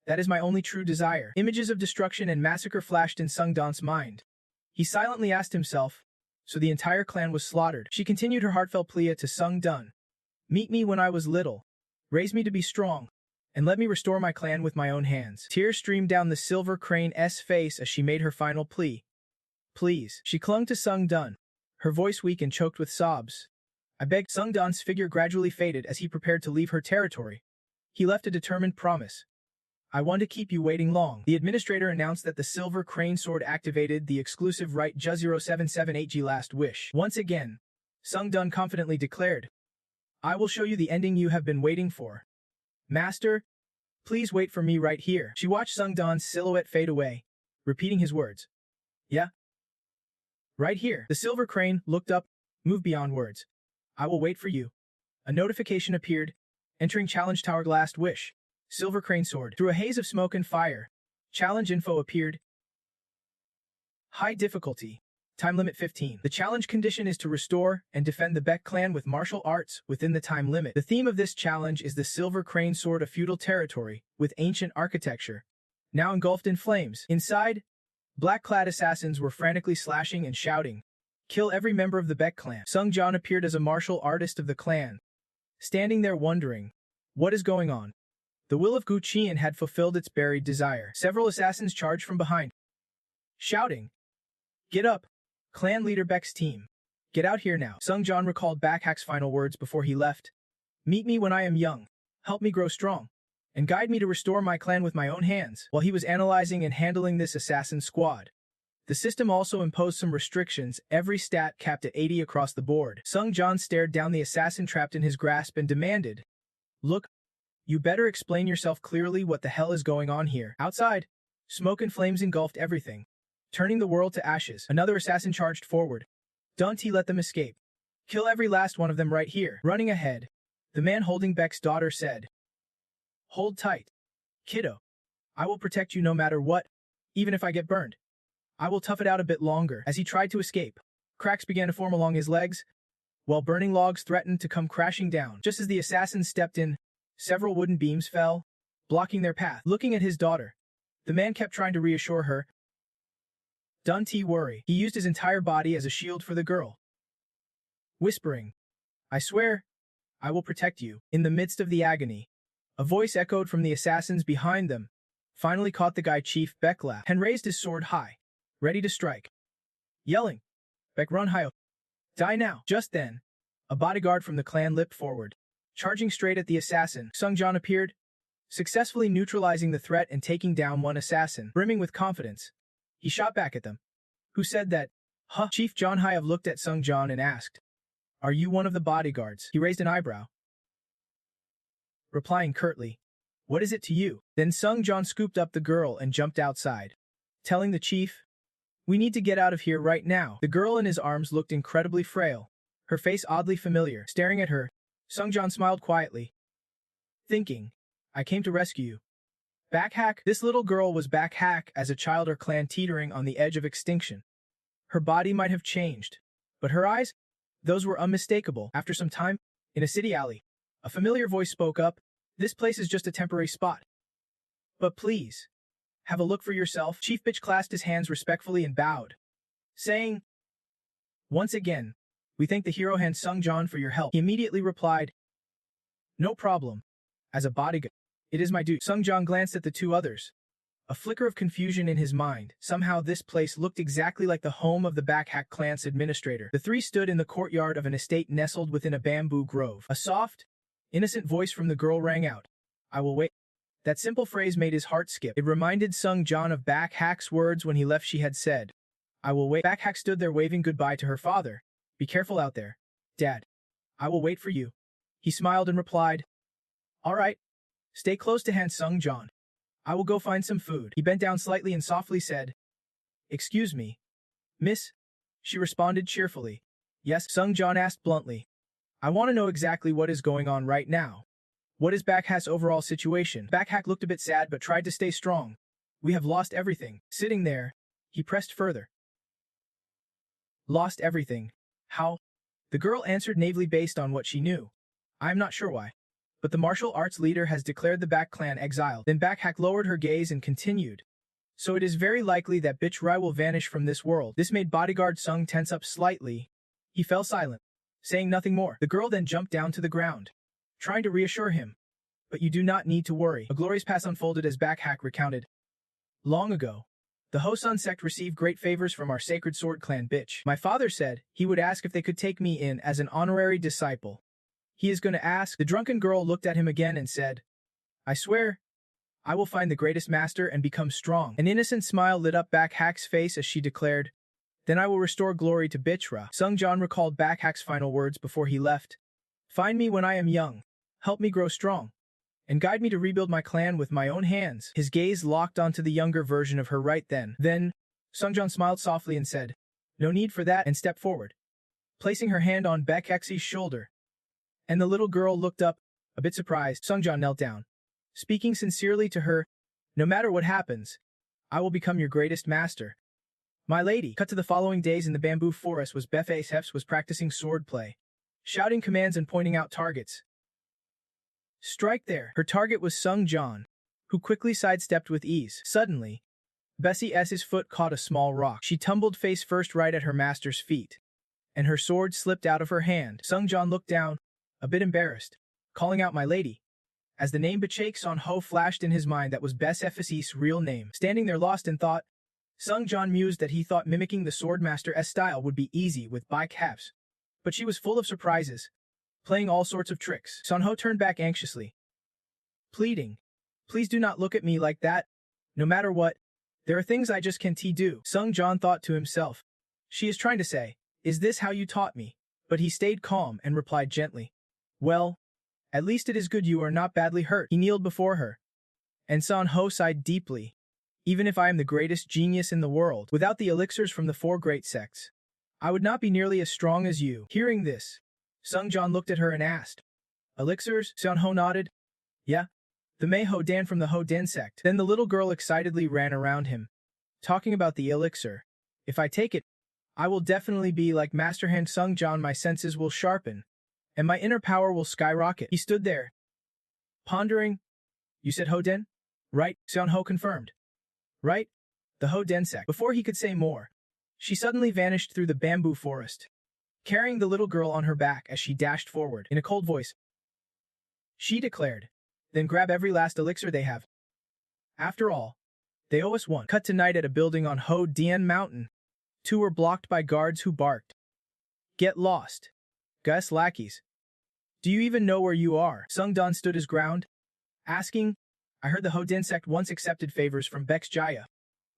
[SPEAKER 1] That is my only true desire. Images of destruction and massacre flashed in Sungdun's mind. He silently asked himself, so the entire clan was slaughtered. She continued her heartfelt plea to Sungdun. Meet me when I was little. Raise me to be strong. And let me restore my clan with my own hands. Tears streamed down the Silver Crane's face as she made her final plea. Please. She clung to Sungdun, her voice weak and choked with sobs. I begged. Sungdun's figure gradually faded as he prepared to leave her territory. He left a determined promise. I want to keep you waiting long. The administrator announced that the Silver Crane Sword activated the exclusive right J0778G last wish. Once again, Sungdun confidently declared, I will show you the ending you have been waiting for. Master, please wait for me right here. She watched Sung Don's silhouette fade away, repeating his words. Yeah? Right here. The silver crane looked up, moved beyond words. I will wait for you. A notification appeared. Entering challenge tower last wish. Silver crane soared. Through a haze of smoke and fire. Challenge info appeared. High difficulty. Time limit 15. The challenge condition is to restore and defend the Beck clan with martial arts within the time limit. The theme of this challenge is the silver crane sword of feudal territory with ancient architecture, now engulfed in flames. Inside, black-clad assassins were frantically slashing and shouting, "Kill every member of the Beck clan." Sung Jon appeared as a martial artist of the clan, standing there wondering, what is going on? The will of Gu Qian had fulfilled its buried desire. Several assassins charged from behind, shouting, "Get up! Clan leader Beck's team. Get out here now." Sung Jon recalled Backhack's final words before he left. "Meet me when I am young. Help me grow strong. And guide me to restore my clan with my own hands." While he was analyzing and handling this assassin squad, the system also imposed some restrictions, every stat capped at 80 across the board. Sung Jon stared down the assassin trapped in his grasp and demanded, "Look, you better explain yourself clearly. What the hell is going on here?" Outside, smoke and flames engulfed everything, turning the world to ashes. Another assassin charged forward. "Don't let them escape. Kill every last one of them right here." Running ahead, the man holding Beck's daughter said, "Hold tight, kiddo. I will protect you no matter what, even if I get burned. I will tough it out a bit longer." As he tried to escape, cracks began to form along his legs, while burning logs threatened to come crashing down. Just as the assassins stepped in, several wooden beams fell, blocking their path. Looking at his daughter, the man kept trying to reassure her. Don't worry. He used his entire body as a shield for the girl, whispering, "I swear, I will protect you." In the midst of the agony, a voice echoed from the assassins behind them, finally caught the guy Chief Beck laughed and raised his sword high, ready to strike, yelling, "Beck, run high. Die now." Just then, a bodyguard from the clan leapt forward, charging straight at the assassin. Sung Jon appeared, successfully neutralizing the threat and taking down one assassin. Brimming with confidence, he shot back at them. "Who said that?" "Huh?" Chief John Hyev looked at Sung Jon and asked, "Are you one of the bodyguards?" He raised an eyebrow, replying curtly, "What is it to you?" Then Sung Jon scooped up the girl and jumped outside, telling the chief, "We need to get out of here right now." The girl in his arms looked incredibly frail, her face oddly familiar. Staring at her, Sung Jon smiled quietly, thinking, "I came to rescue you." Backhack. This little girl was Backhack as a child, her clan teetering on the edge of extinction. Her body might have changed, but her eyes, those were unmistakable. After some time, in a city alley, a familiar voice spoke up, "This place is just a temporary spot. But please, have a look for yourself." Chief Bitch clasped his hands respectfully and bowed, saying, "Once again, we thank the hero hand Sung Jon for your help." He immediately replied, "No problem. As a bodyguard, it is my duty." Sung Jon glanced at the two others, a flicker of confusion in his mind. Somehow this place looked exactly like the home of the Backhack clan's administrator. The three stood in the courtyard of an estate nestled within a bamboo grove. A soft, innocent voice from the girl rang out, "I will wait." That simple phrase made his heart skip. It reminded Sung Jon of Backhack's words when he left. She had said, "I will wait." Backhack stood there waving goodbye to her father. "Be careful out there, Dad. I will wait for you." He smiled and replied, "All right. Stay close to hand Sung Jon. I will go find some food." He bent down slightly and softly said, "Excuse me, miss?" She responded cheerfully, "Yes." Sung Jon asked bluntly, "I want to know exactly what is going on right now. What is Backhack's overall situation?" Backhack looked a bit sad but tried to stay strong. "We have lost everything." Sitting there, he pressed further. "Lost everything? How?" The girl answered naively based on what she knew. "I am not sure why, but the martial arts leader has declared the Back clan exiled." Then Backhack lowered her gaze and continued, "So it is very likely that Bitch Rai will vanish from this world." This made bodyguard Sung tense up slightly. He fell silent, saying nothing more. The girl then jumped down to the ground, trying to reassure him. "But you do not need to worry." A glorious past unfolded as Backhack recounted. "Long ago, the Hosun sect received great favors from our Sacred Sword clan Bitch. My father said he would ask if they could take me in as an honorary disciple. He is going to ask." The drunken girl looked at him again and said, "I swear, I will find the greatest master and become strong." An innocent smile lit up Backhack's face as she declared, "Then I will restore glory to Bitch Ra." Sung Jon recalled Backhack's final words before he left, Find me when I am young. Help me grow strong. And guide me to rebuild my clan with my own hands. His gaze locked onto the younger version of her right then. Then, Sungjan smiled softly and said, "No need for that," and stepped forward, placing her hand on Baekhyun's shoulder. And the little girl looked up, a bit surprised. Sungjan knelt down, speaking sincerely to her, "No matter what happens, I will become your greatest master." My lady. Cut to the following days in the bamboo forest was Befes was practicing swordplay, shouting commands and pointing out targets. Strike there. Her target was Sungjan, who quickly sidestepped with ease. Suddenly, Bessie's foot caught a small rock. She tumbled face first right at her master's feet, and her sword slipped out of her hand. Sungjan looked down, a bit embarrassed, calling out "my lady." As the name Baekhyun Son-ho flashed in his mind, that was Bessie's real name. Standing there lost in thought, Sungjan mused that he thought mimicking the Swordmaster's style would be easy with Baekhyun. But she was full of surprises, playing all sorts of tricks. Son-ho turned back anxiously, pleading, "Please do not look at me like that. No matter what, there are things I just can't do." Sungjan thought to himself, "She is trying to say, is this how you taught me?" But he stayed calm and replied gently, "Well, at least it is good you are not badly hurt." He kneeled before her, and Son-ho sighed deeply. "Even if I am the greatest genius in the world, without the elixirs from the 4 great sects, I would not be nearly as strong as you." Hearing this, Sungjan looked at her and asked, "Elixirs?" Son-ho nodded. "Yeah, the Mei Hodan from the Hodan sect." Then the little girl excitedly ran around him, talking about the elixir. "If I take it, I will definitely be like Master Hand Sungjan. My senses will sharpen, and my inner power will skyrocket." He stood there, pondering. "You said Hoden? Right?" Son-ho confirmed. "Right, the Hoden sect." Before he could say more, she suddenly vanished through the bamboo forest, carrying the little girl on her back as she dashed forward. In a cold voice, she declared, "Then grab every last elixir they have. After all, they owe us one." Cut to night at a building on Ho Dien Mountain. 2 were blocked by guards who barked, "Get lost, Gus lackeys. Do you even know where you are?" Sungdan stood his ground, asking, "I heard the Hoden sect once accepted favors from Baekhyun.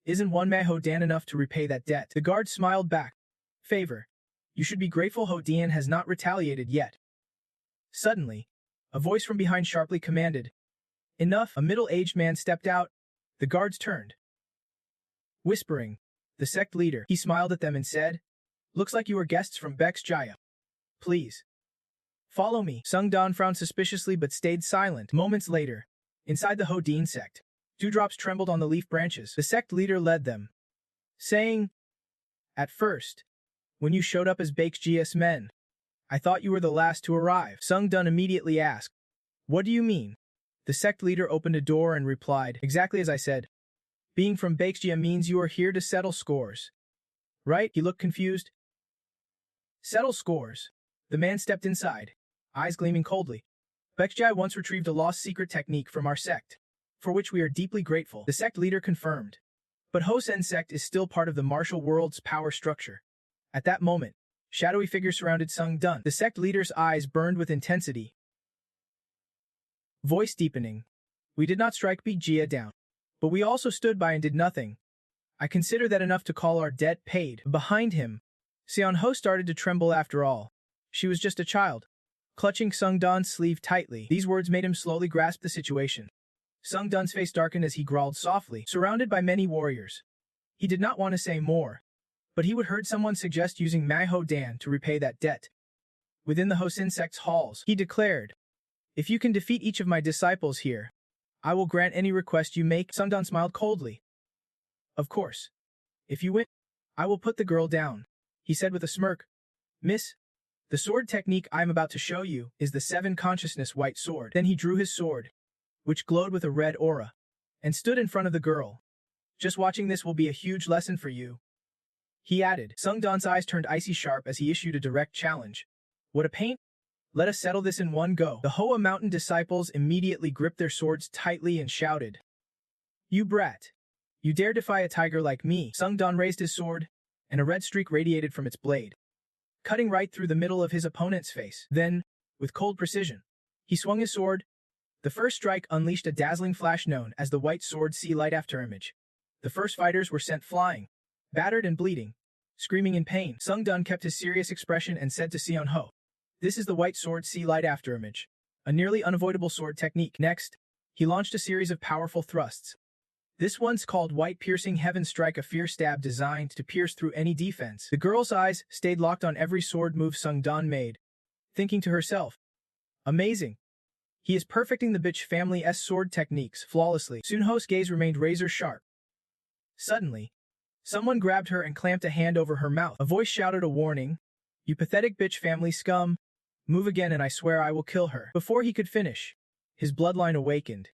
[SPEAKER 1] Isn't one Mei Hodan enough to repay that debt?" The guard smiled back. "Favor? You should be grateful Hodan has not retaliated yet." Suddenly, a voice from behind sharply commanded, "Enough!" A middle-aged man stepped out. The guards turned, whispering, "The sect leader." He smiled at them and said, "Looks like you are guests from Baekhyun. Please follow me." Sungdan frowned suspiciously but stayed silent. Moments later, inside the Hoden sect, dewdrops trembled on the leaf branches. The sect leader led them, saying, "At first, when you showed up as Baekhyun's men, I thought you were the last to arrive." Sungdan immediately asked, "What do you mean?" The sect leader opened a door and replied, "Exactly as I said. Being from Baekhyun means you are here to settle scores. Right?" He looked confused. "Settle scores?" The man stepped inside, eyes gleaming coldly. "Baekhyun once retrieved a lost secret technique from our sect, for which we are deeply grateful." The sect leader confirmed. But Hosen sect is still part of the martial world's power structure. At that moment, shadowy figures surrounded Sungdan. The sect leader's eyes burned with intensity, voice deepening. "We did not strike Baekhyun down, but we also stood by and did nothing. I consider that enough to call our debt paid." Behind him, Seon-ho started to tremble. After all, she was just a child, clutching Sungdan's sleeve tightly. These words made him slowly grasp the situation. Sungdan's face darkened as he growled softly. Surrounded by many warriors, he did not want to say more, but he would heard someone suggest using Mei Hodan to repay that debt. Within the Hosen sect's halls, he declared, "If you can defeat each of my disciples here, I will grant any request you make." Sungdan smiled coldly. "Of course. If you win, I will put the girl down," he said with a smirk. "Miss, the sword technique I am about to show you is the 7 consciousness white sword." Then he drew his sword, which glowed with a red aura, and stood in front of the girl. "Just watching this will be a huge lesson for you," he added. Sungdan's eyes turned icy sharp as he issued a direct challenge. "What a pain! Let us settle this in one go." The Hoa Mountain disciples immediately gripped their swords tightly and shouted, "You brat! You dare defy a tiger like me!" Sungdan raised his sword, and a red streak radiated from its blade, cutting right through the middle of his opponent's face. Then, with cold precision, he swung his sword. The first strike unleashed a dazzling flash known as the White Sword Sea Light Afterimage. The first fighters were sent flying, battered and bleeding, screaming in pain. Sungdan kept his serious expression and said to Seon-ho, This is the white sword see light afterimage. A nearly unavoidable sword technique. Next, he launched a series of powerful thrusts. This one's called White Piercing Heaven Strike, a fierce stab designed to pierce through any defense. The girl's eyes stayed locked on every sword move Sung-dan made, thinking to herself, amazing. He is perfecting the bitch family's sword techniques flawlessly. Sunho's gaze remained razor sharp. Suddenly, someone grabbed her and clamped a hand over her mouth. A voice shouted a warning. You pathetic bitch family scum. Move again and I swear I will kill her. Before he could finish, his bloodline awakened.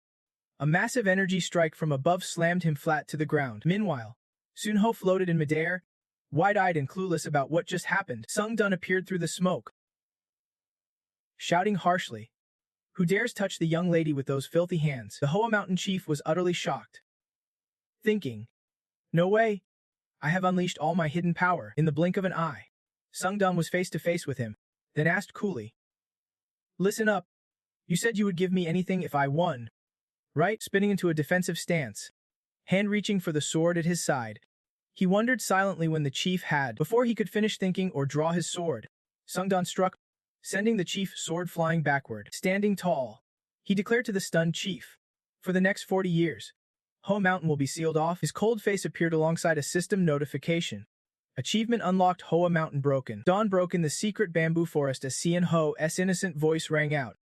[SPEAKER 1] A massive energy strike from above slammed him flat to the ground. Meanwhile, Sunho floated in midair, wide-eyed and clueless about what just happened. Sung-dan appeared through the smoke, shouting harshly, "Who dares touch the young lady with those filthy hands?" The Hoa Mountain chief was utterly shocked, thinking, no way, I have unleashed all my hidden power. In the blink of an eye, Sung-dan was face to face with him, then asked coolly, listen up, you said you would give me anything if I won, right? Spinning into a defensive stance, hand reaching for the sword at his side, he wondered silently when the chief had, before he could finish thinking or draw his sword, Sung-dan struck, sending the chief's sword flying backward. Standing tall, he declared to the stunned chief, for the next 40 years, Hoa Mountain will be sealed off. His cold face appeared alongside a system notification. Achievement unlocked, Hoa Mountain broken. Dawn broke in the secret bamboo forest as Ho's innocent voice rang out.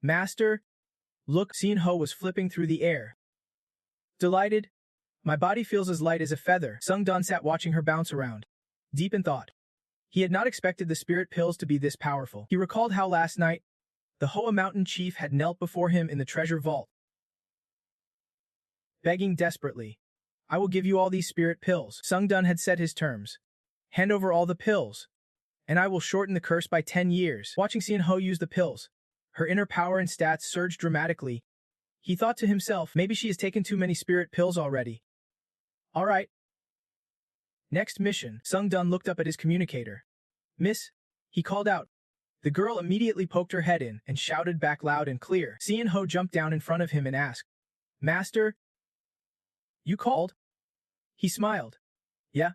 [SPEAKER 1] Master, look, Ho was flipping through the air. Delighted, my body feels as light as a feather. Sung-dan sat watching her bounce around, deep in thought. He had not expected the spirit pills to be this powerful. He recalled how last night, the Hoa Mountain chief had knelt before him in the treasure vault, begging desperately, I will give you all these spirit pills. Sung-dan had set his terms. Hand over all the pills, and I will shorten the curse by 10 years. Watching Ho use the pills, her inner power and stats surged dramatically. He thought to himself, maybe she has taken too many spirit pills already. All right. Next mission. Sung-dan looked up at his communicator. Miss, he called out. The girl immediately poked her head in and shouted back loud and clear. Ho jumped down in front of him and asked, Master, you called? He smiled. Yeah.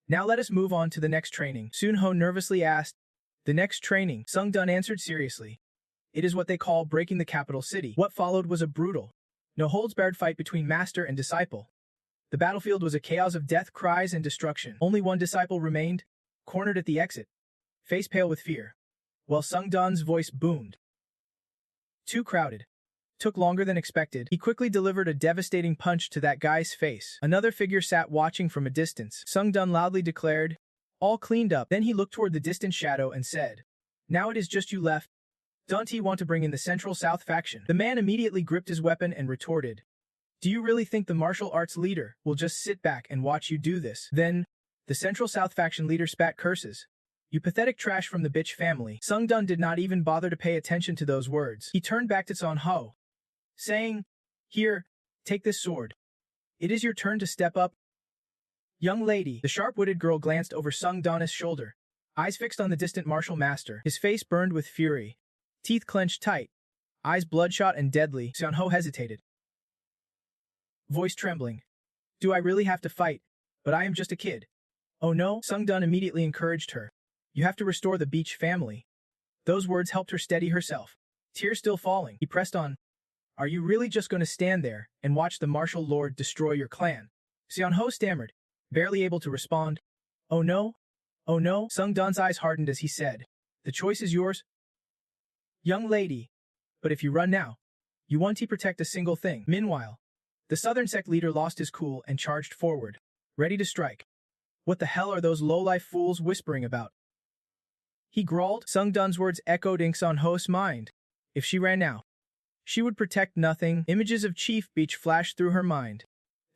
[SPEAKER 1] Now let us move on to the next training. Sunho nervously asked. The next training, Sung-dan answered seriously. It is what they call breaking the capital city. What followed was a brutal, no-holds-barred fight between master and disciple. The battlefield was a chaos of death, cries, and destruction. Only one disciple remained, cornered at the exit, face pale with fear, while Sung-dan's voice boomed. Too crowded. Took longer than expected. He quickly delivered a devastating punch to that guy's face. Another figure sat watching from a distance. Sung-dan loudly declared, all cleaned up. Then he looked toward the distant shadow and said, now it is just you left. Don't you want to bring in the Central South faction? The man immediately gripped his weapon and retorted, do you really think the martial arts leader will just sit back and watch you do this? Then, the Central South faction leader spat curses. You pathetic trash from the bitch family. Sung-dan did not even bother to pay attention to those words. He turned back to Sunho, saying, here, take this sword. It is your turn to step up. Young lady. The sharp-witted girl glanced over Sung-dan's shoulder, eyes fixed on the distant martial master. His face burned with fury, teeth clenched tight, eyes bloodshot and deadly. Sunho hesitated, voice trembling. Do I really have to fight? But I am just a kid. Oh no, Sung-dan immediately encouraged her. You have to restore the beach family. Those words helped her steady herself. Tears still falling, he pressed on. Are you really just going to stand there and watch the martial lord destroy your clan? Sunho stammered, barely able to respond. Oh no? Oh no? Sung-dan's eyes hardened as he said, the choice is yours. Young lady. But if you run now, you won't protect a single thing. Meanwhile, the southern sect leader lost his cool and charged forward, ready to strike. What the hell are those low-life fools whispering about? He growled. Sung-dan's words echoed in Sunho's mind. If she ran now, she would protect nothing. Images of Chief Beach flashed through her mind.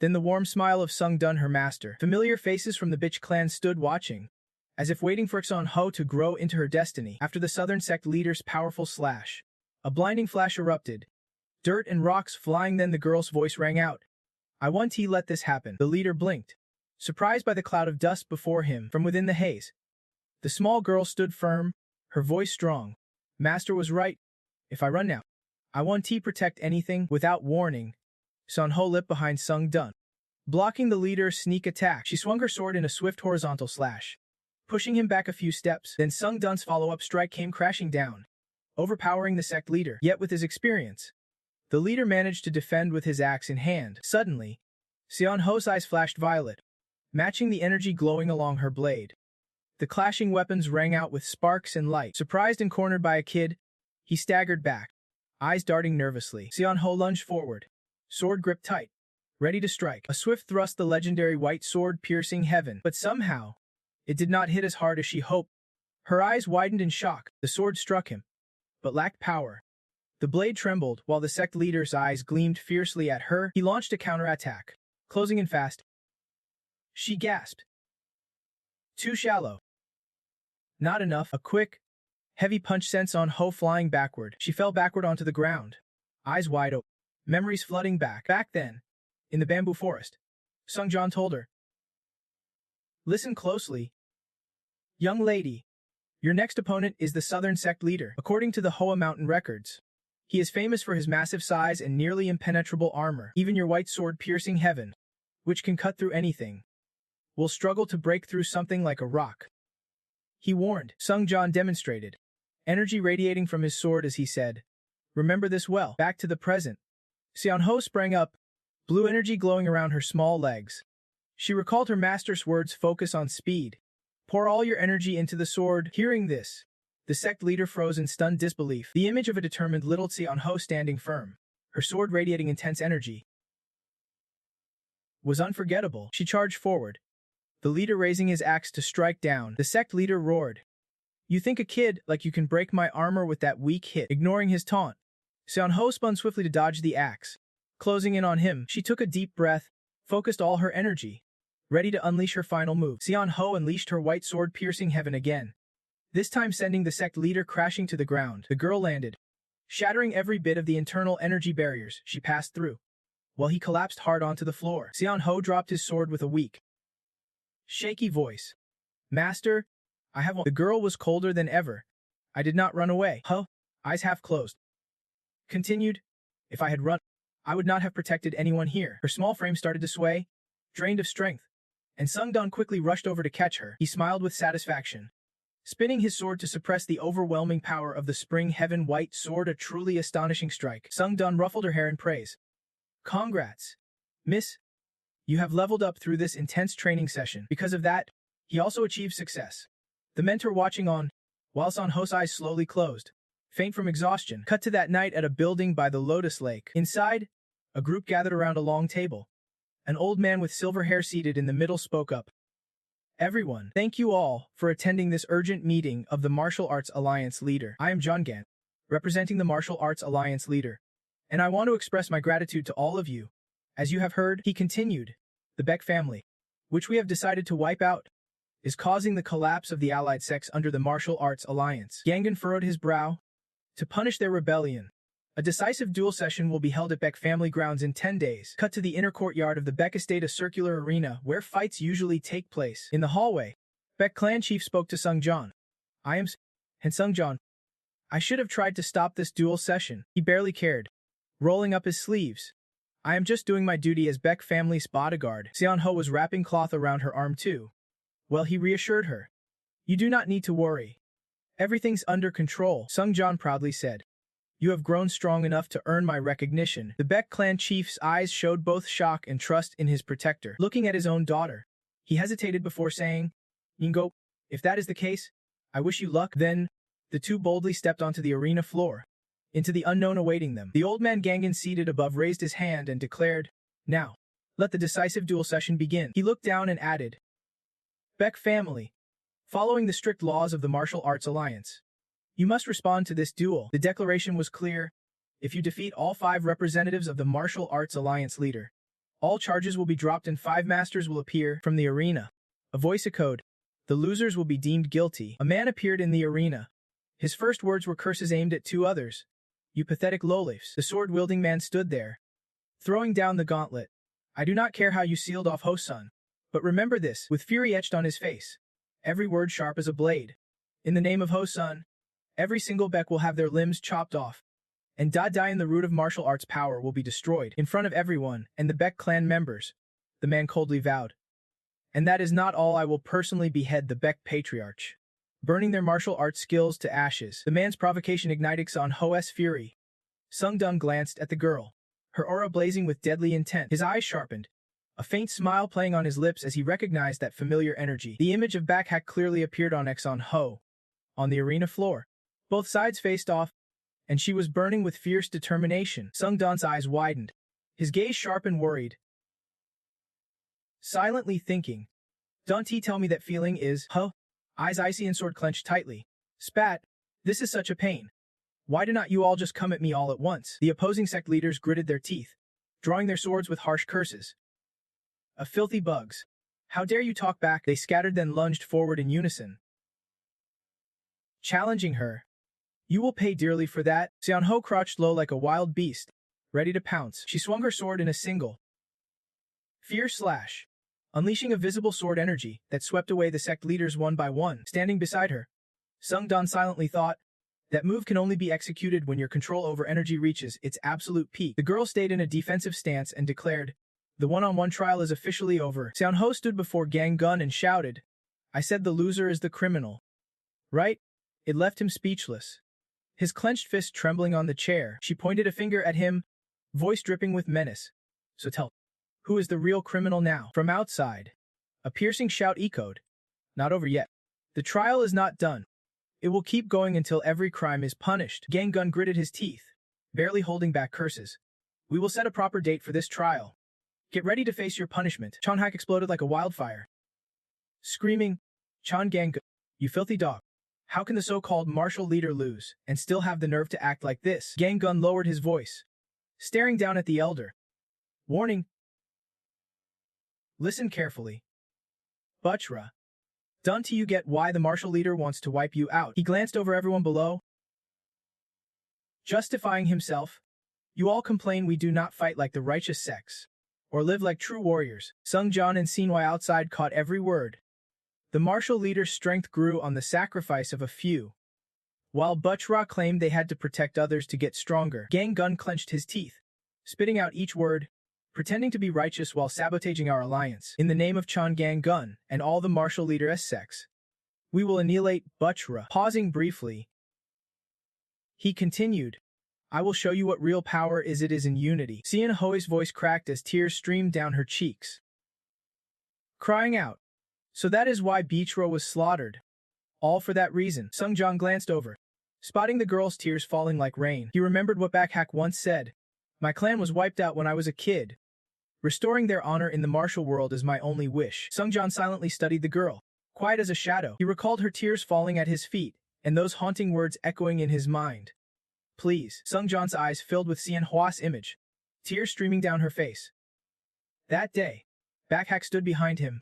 [SPEAKER 1] Then the warm smile of Sung-dan, her master. Familiar faces from the bitch clan stood watching, as if waiting for Sunho to grow into her destiny. After the southern sect leader's powerful slash, a blinding flash erupted. Dirt and rocks flying, then the girl's voice rang out. I want to let this happen. The leader blinked, surprised by the cloud of dust before him from within the haze. The small girl stood firm, her voice strong. Master was right. If I run now, I won't protect anything. Without warning, Sunho leapt behind Sung-dan, blocking the leader's sneak attack. She swung her sword in a swift horizontal slash, pushing him back a few steps. Then Sung Dun's follow-up strike came crashing down, overpowering the sect leader. Yet with his experience, the leader managed to defend with his axe in hand. Suddenly, Seon Ho's eyes flashed violet, matching the energy glowing along her blade. The clashing weapons rang out with sparks and light. Surprised and cornered by a kid, he staggered back, eyes darting nervously. Seon Ho lunged forward, sword gripped tight, ready to strike. A swift thrust, the legendary white sword piercing heaven. But somehow, it did not hit as hard as she hoped. Her eyes widened in shock. The sword struck him, but lacked power. The blade trembled, while the sect leader's eyes gleamed fiercely at her. He launched a counterattack, closing in fast. She gasped. Too shallow. Not enough. A quick, heavy punch sent Seon Ho flying backward. She fell backward onto the ground, eyes wide open, memories flooding back. Back then, in the bamboo forest, Sung Jan told her, "Listen closely. Young lady, your next opponent is the southern sect leader. According to the Hoa Mountain records, he is famous for his massive size and nearly impenetrable armor. Even your white sword piercing heaven, which can cut through anything, will struggle to break through something like a rock." He warned. Sung Jan demonstrated, energy radiating from his sword as he said, "Remember this well." Back to the present, Seon Ho sprang up, blue energy glowing around her small legs. She recalled her master's words, "Focus on speed. Pour all your energy into the sword." Hearing this, the sect leader froze in stunned disbelief. The image of a determined little Seon Ho standing firm, her sword radiating intense energy, was unforgettable. She charged forward, the leader raising his axe to strike down. The sect leader roared, "You think a kid like you can break my armor with that weak hit?" Ignoring his taunt, Seon Ho spun swiftly to dodge the axe. Closing in on him, she took a deep breath, focused all her energy, ready to unleash her final move. Seon Ho unleashed her white sword piercing heaven again, this time sending the sect leader crashing to the ground. The girl landed, shattering every bit of the internal energy barriers she passed through, while he collapsed hard onto the floor. Seon Ho dropped his sword with a weak, shaky voice. "Master, I have one." The girl was colder than ever. "I did not run away." Huh? Eyes half closed. Continued, "If I had run, I would not have protected anyone here." Her small frame started to sway, drained of strength, and Sung Dun quickly rushed over to catch her. He smiled with satisfaction, spinning his sword to suppress the overwhelming power of the spring heaven white sword, a truly astonishing strike. Sung Dun ruffled her hair in praise. "Congrats, miss. You have leveled up through this intense training session." Because of that, he also achieved success. The mentor watching on, while Seon Ho's eyes slowly closed, faint from exhaustion. Cut to that night at a building by the Lotus Lake. Inside, a group gathered around a long table. An old man with silver hair seated in the middle spoke up. "Everyone, thank you all for attending this urgent meeting of the Martial Arts Alliance leader. I am John Gant, representing the Martial Arts Alliance leader, and I want to express my gratitude to all of you. As you have heard," he continued, "the Beck family, which we have decided to wipe out, is causing the collapse of the allied sects under the Martial Arts Alliance." Gangan furrowed his brow. "To punish their rebellion, a decisive duel session will be held at Beck family grounds in 10 days. Cut to the inner courtyard of the Beck estate, a circular arena where fights usually take place. In the hallway, Beck clan chief spoke to Sung Jan. "I am and Sung Jan. I should have tried to stop this duel session." He barely cared, rolling up his sleeves. "I am just doing my duty as Beck family's bodyguard." Seon Ho was wrapping cloth around her arm too. Well, he reassured her. "You do not need to worry. Everything's under control." Sung Jan proudly said, "You have grown strong enough to earn my recognition." The Beck clan chief's eyes showed both shock and trust in his protector. Looking at his own daughter, he hesitated before saying, "Ingo, if that is the case, I wish you luck." Then, the two boldly stepped onto the arena floor, into the unknown awaiting them. The old man Gangan seated above raised his hand and declared, "Now, let the decisive duel session begin." He looked down and added, "Beck family, following the strict laws of the Martial Arts Alliance, you must respond to this duel." The declaration was clear. If you defeat all 5 representatives of the Martial Arts Alliance leader, all charges will be dropped and 5 masters will appear from the arena. A voice echoed, "The losers will be deemed guilty." A man appeared in the arena. His first words were curses aimed at 2 others. "You pathetic lowlifes." The sword-wielding man stood there, throwing down the gauntlet. "I do not care how you sealed off Ho-sun, but remember this," with fury etched on his face, every word sharp as a blade. "In the name of Ho-sun, every single Beck will have their limbs chopped off, and die in the root of martial arts power will be destroyed in front of everyone and the Beck clan members," the man coldly vowed. And that is not all. I will personally behead the Beck Patriarch, burning their martial arts skills to ashes. The man's provocation ignited Son Ho's fury. Sung Dun glanced at the girl, her aura blazing with deadly intent. His eyes sharpened, a faint smile playing on his lips as he recognized that familiar energy. The image of Backhack clearly appeared on Exon Ho. On the arena floor, both sides faced off, and she was burning with fierce determination. Sung Dun's eyes widened, his gaze sharp and worried. Silently thinking, "Don't tell me that feeling is, huh?" Eyes icy and sword clenched tightly. Spat, "This is such a pain. Why do not you all just come at me all at once?" The opposing sect leaders gritted their teeth, drawing their swords with harsh curses. "A filthy bugs. How dare you talk back?" They scattered then lunged forward in unison, challenging her. "You will pay dearly for that." Seon Ho crouched low like a wild beast, ready to pounce. She swung her sword in a single, fierce slash, unleashing a visible sword energy that swept away the sect leaders one by one. Standing beside her, Sung Dun silently thought, that move can only be executed when your control over energy reaches its absolute peak. The girl stayed in a defensive stance and declared, "The one-on-one trial is officially over." Seon Ho stood before Gang Gun and shouted, "I said the loser is the criminal. Right?" It left him speechless, his clenched fist trembling on the chair. She pointed a finger at him, voice dripping with menace. "So tell, who is the real criminal now?" From outside, a piercing shout echoed, "Not over yet. The trial is not done. It will keep going until every crime is punished." Gang Gun gritted his teeth, barely holding back curses. "We will set a proper date for this trial. Get ready to face your punishment." Chonhak exploded like a wildfire, screaming, "Chon Gang Gun, you filthy dog. How can the so-called martial leader lose and still have the nerve to act like this?" Gang Gun lowered his voice, staring down at the elder. "Warning. Listen carefully. Butchra. Done to you get why the martial leader wants to wipe you out." He glanced over everyone below, justifying himself. "You all complain we do not fight like the righteous sects, or live like true warriors." Sung Jon and Sinwai outside caught every word. The martial leader's strength grew on the sacrifice of a few, while Butchra claimed they had to protect others to get stronger. Gang Gun clenched his teeth, spitting out each word, pretending to be righteous while sabotaging our alliance. "In the name of Chon Gang Gun and all the martial leader sects, we will annihilate Butchra." Pausing briefly, he continued, "I will show you what real power is. It is in unity." Seon Ho's voice cracked as tears streamed down her cheeks, crying out, "So that is why Butchra was slaughtered. All for that reason." Sung Jon glanced over, spotting the girl's tears falling like rain. He remembered what Backhack once said, "My clan was wiped out when I was a kid. Restoring their honor in the martial world is my only wish." Sung Jon silently studied the girl, quiet as a shadow. He recalled her tears falling at his feet, and those haunting words echoing in his mind. "Please." Sung Jon's eyes filled with Seon Hwa's image, tears streaming down her face. That day, Backhack stood behind him,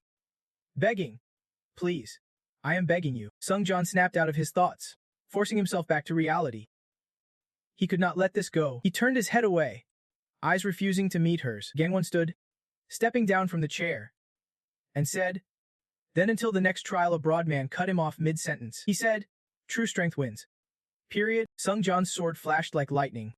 [SPEAKER 1] begging, "Please. I am begging you." Sung Jon snapped out of his thoughts, forcing himself back to reality. He could not let this go. He turned his head away, eyes refusing to meet hers. Gangwon stood, stepping down from the chair, and said, "Then until the next trial." A broad man cut him off mid-sentence. He said, "True strength wins. Period." Sung Jon's sword flashed like lightning,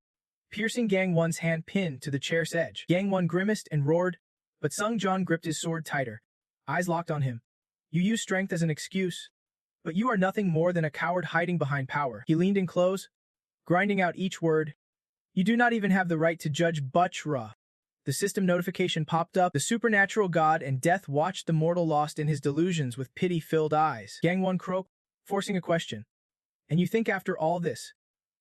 [SPEAKER 1] piercing Gangwon's hand pinned to the chair's edge. Gangwon grimaced and roared, but Sung Jon gripped his sword tighter, eyes locked on him. "You use strength as an excuse, but you are nothing more than a coward hiding behind power." He leaned in close, grinding out each word. "You do not even have the right to judge Butchra." The system notification popped up. The supernatural god and death watched the mortal lost in his delusions with pity-filled eyes. Gangwon croaked, forcing a question. "And you think after all this,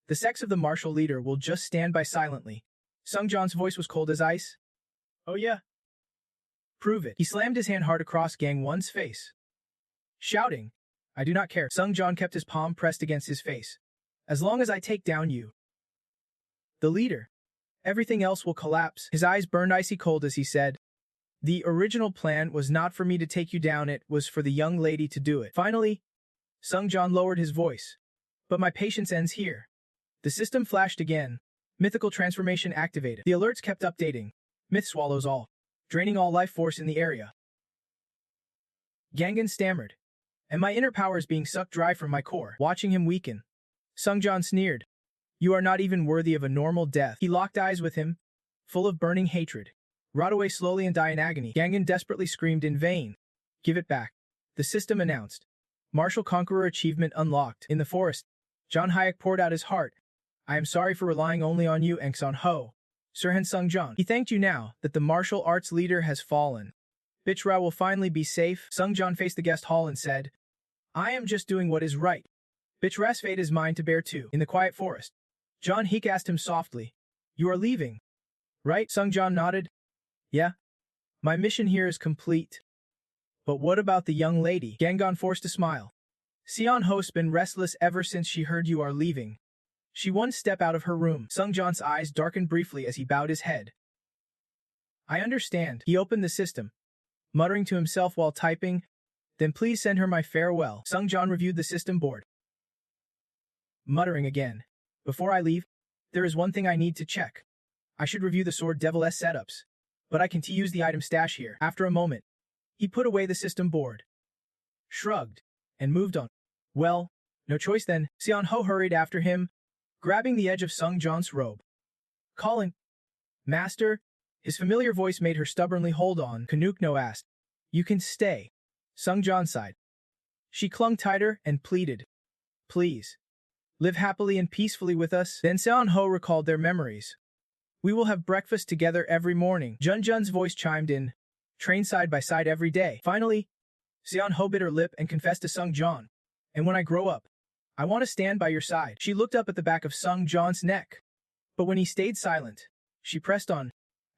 [SPEAKER 1] the sects of the martial leader will just stand by silently?" Sung Jon's voice was cold as ice. "Oh yeah. Prove it." He slammed his hand hard across Gangwon's face, shouting, "I do not care." Sung Jon kept his palm pressed against his face. "As long as I take down you, the leader, everything else will collapse." His eyes burned icy cold as he said, "The original plan was not for me to take you down, it was for the young lady to do it." Finally, Sung Jon lowered his voice. "But my patience ends here." The system flashed again. Mythical transformation activated. The alerts kept updating. Myth swallows all, draining all life force in the area. Gangan stammered, "And my inner power is being sucked dry from my core." Watching him weaken, Sung Jon sneered, "You are not even worthy of a normal death." He locked eyes with him, full of burning hatred. "Rot away slowly and die in agony." Gangan desperately screamed in vain. Give it back. The system announced. Martial Conqueror achievement unlocked. In the forest, John Hayek poured out his heart. I am sorry for relying only on you, Engson Ho. Sirhan Sung John. He thanked you now that the martial arts leader has fallen. Bitch Ra will finally be safe. Sung John faced the guest hall and said, I am just doing what is right. Bitch Ra's fate is mine to bear too. In the quiet forest, John Heek asked him softly, You are leaving, right? Sung John nodded. Yeah. My mission here is complete. But what about the young lady? Gangon forced a smile. Seon Ho's been restless ever since she heard you are leaving. She one step out of her room. Sung John's eyes darkened briefly as he bowed his head. I understand. He opened the system, muttering to himself while typing, Then please send her my farewell. Sung John reviewed the system board, muttering again. Before I leave, there is one thing I need to check. I should review the Sword Devil S setups, but I can use the item stash here. After a moment, he put away the system board, shrugged, and moved on. Well, no choice then. Seon Ho hurried after him, grabbing the edge of Sung John's robe. Calling, Master, his familiar voice made her stubbornly hold on. Kanukno asked, You can stay. Sung John sighed. She clung tighter and pleaded, Please, live happily and peacefully with us. Then Seon Ho recalled their memories. We will have breakfast together every morning. Jun Jun's voice chimed in, train side by side every day. Finally, Seon Ho bit her lip and confessed to Sung John. And when I grow up, I want to stand by your side. She looked up at the back of Sung John's neck. But when he stayed silent, she pressed on,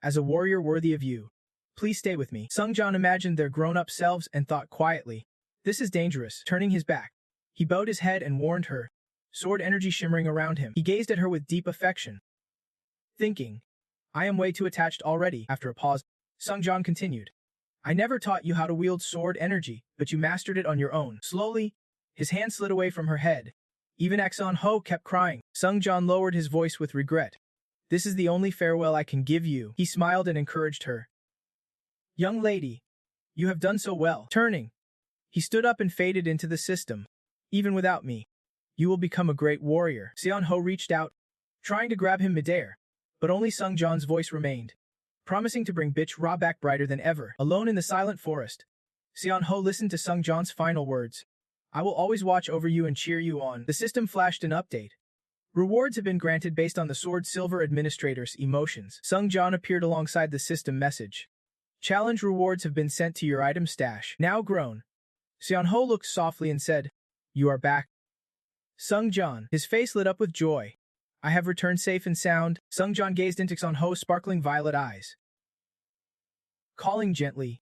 [SPEAKER 1] As a warrior worthy of you, please stay with me. Sung John imagined their grown-up selves and thought quietly, This is dangerous. Turning his back, he bowed his head and warned her, sword energy shimmering around him. He gazed at her with deep affection, thinking, I am way too attached already. After a pause, Sung John continued, I never taught you how to wield sword energy, but you mastered it on your own. Slowly, his hand slid away from her head. Even Exon Ho kept crying. Sung John lowered his voice with regret. This is the only farewell I can give you. He smiled and encouraged her. Young lady, you have done so well. Turning, he stood up and faded into the system. Even without me, you will become a great warrior. Seon Ho reached out, trying to grab him midair, but only Sung John's voice remained, promising to bring Bitch Ra back brighter than ever. Alone in the silent forest, Seon Ho listened to Sung John's final words. I will always watch over you and cheer you on. The system flashed an update. Rewards have been granted based on the Sword Silver Administrator's emotions. Sung John appeared alongside the system message. Challenge rewards have been sent to your item stash. Now grown, Seon Ho looked softly and said, You are back. Sung John, his face lit up with joy. I have returned safe and sound. Sung John gazed into Seon Ho's sparkling violet eyes, calling gently,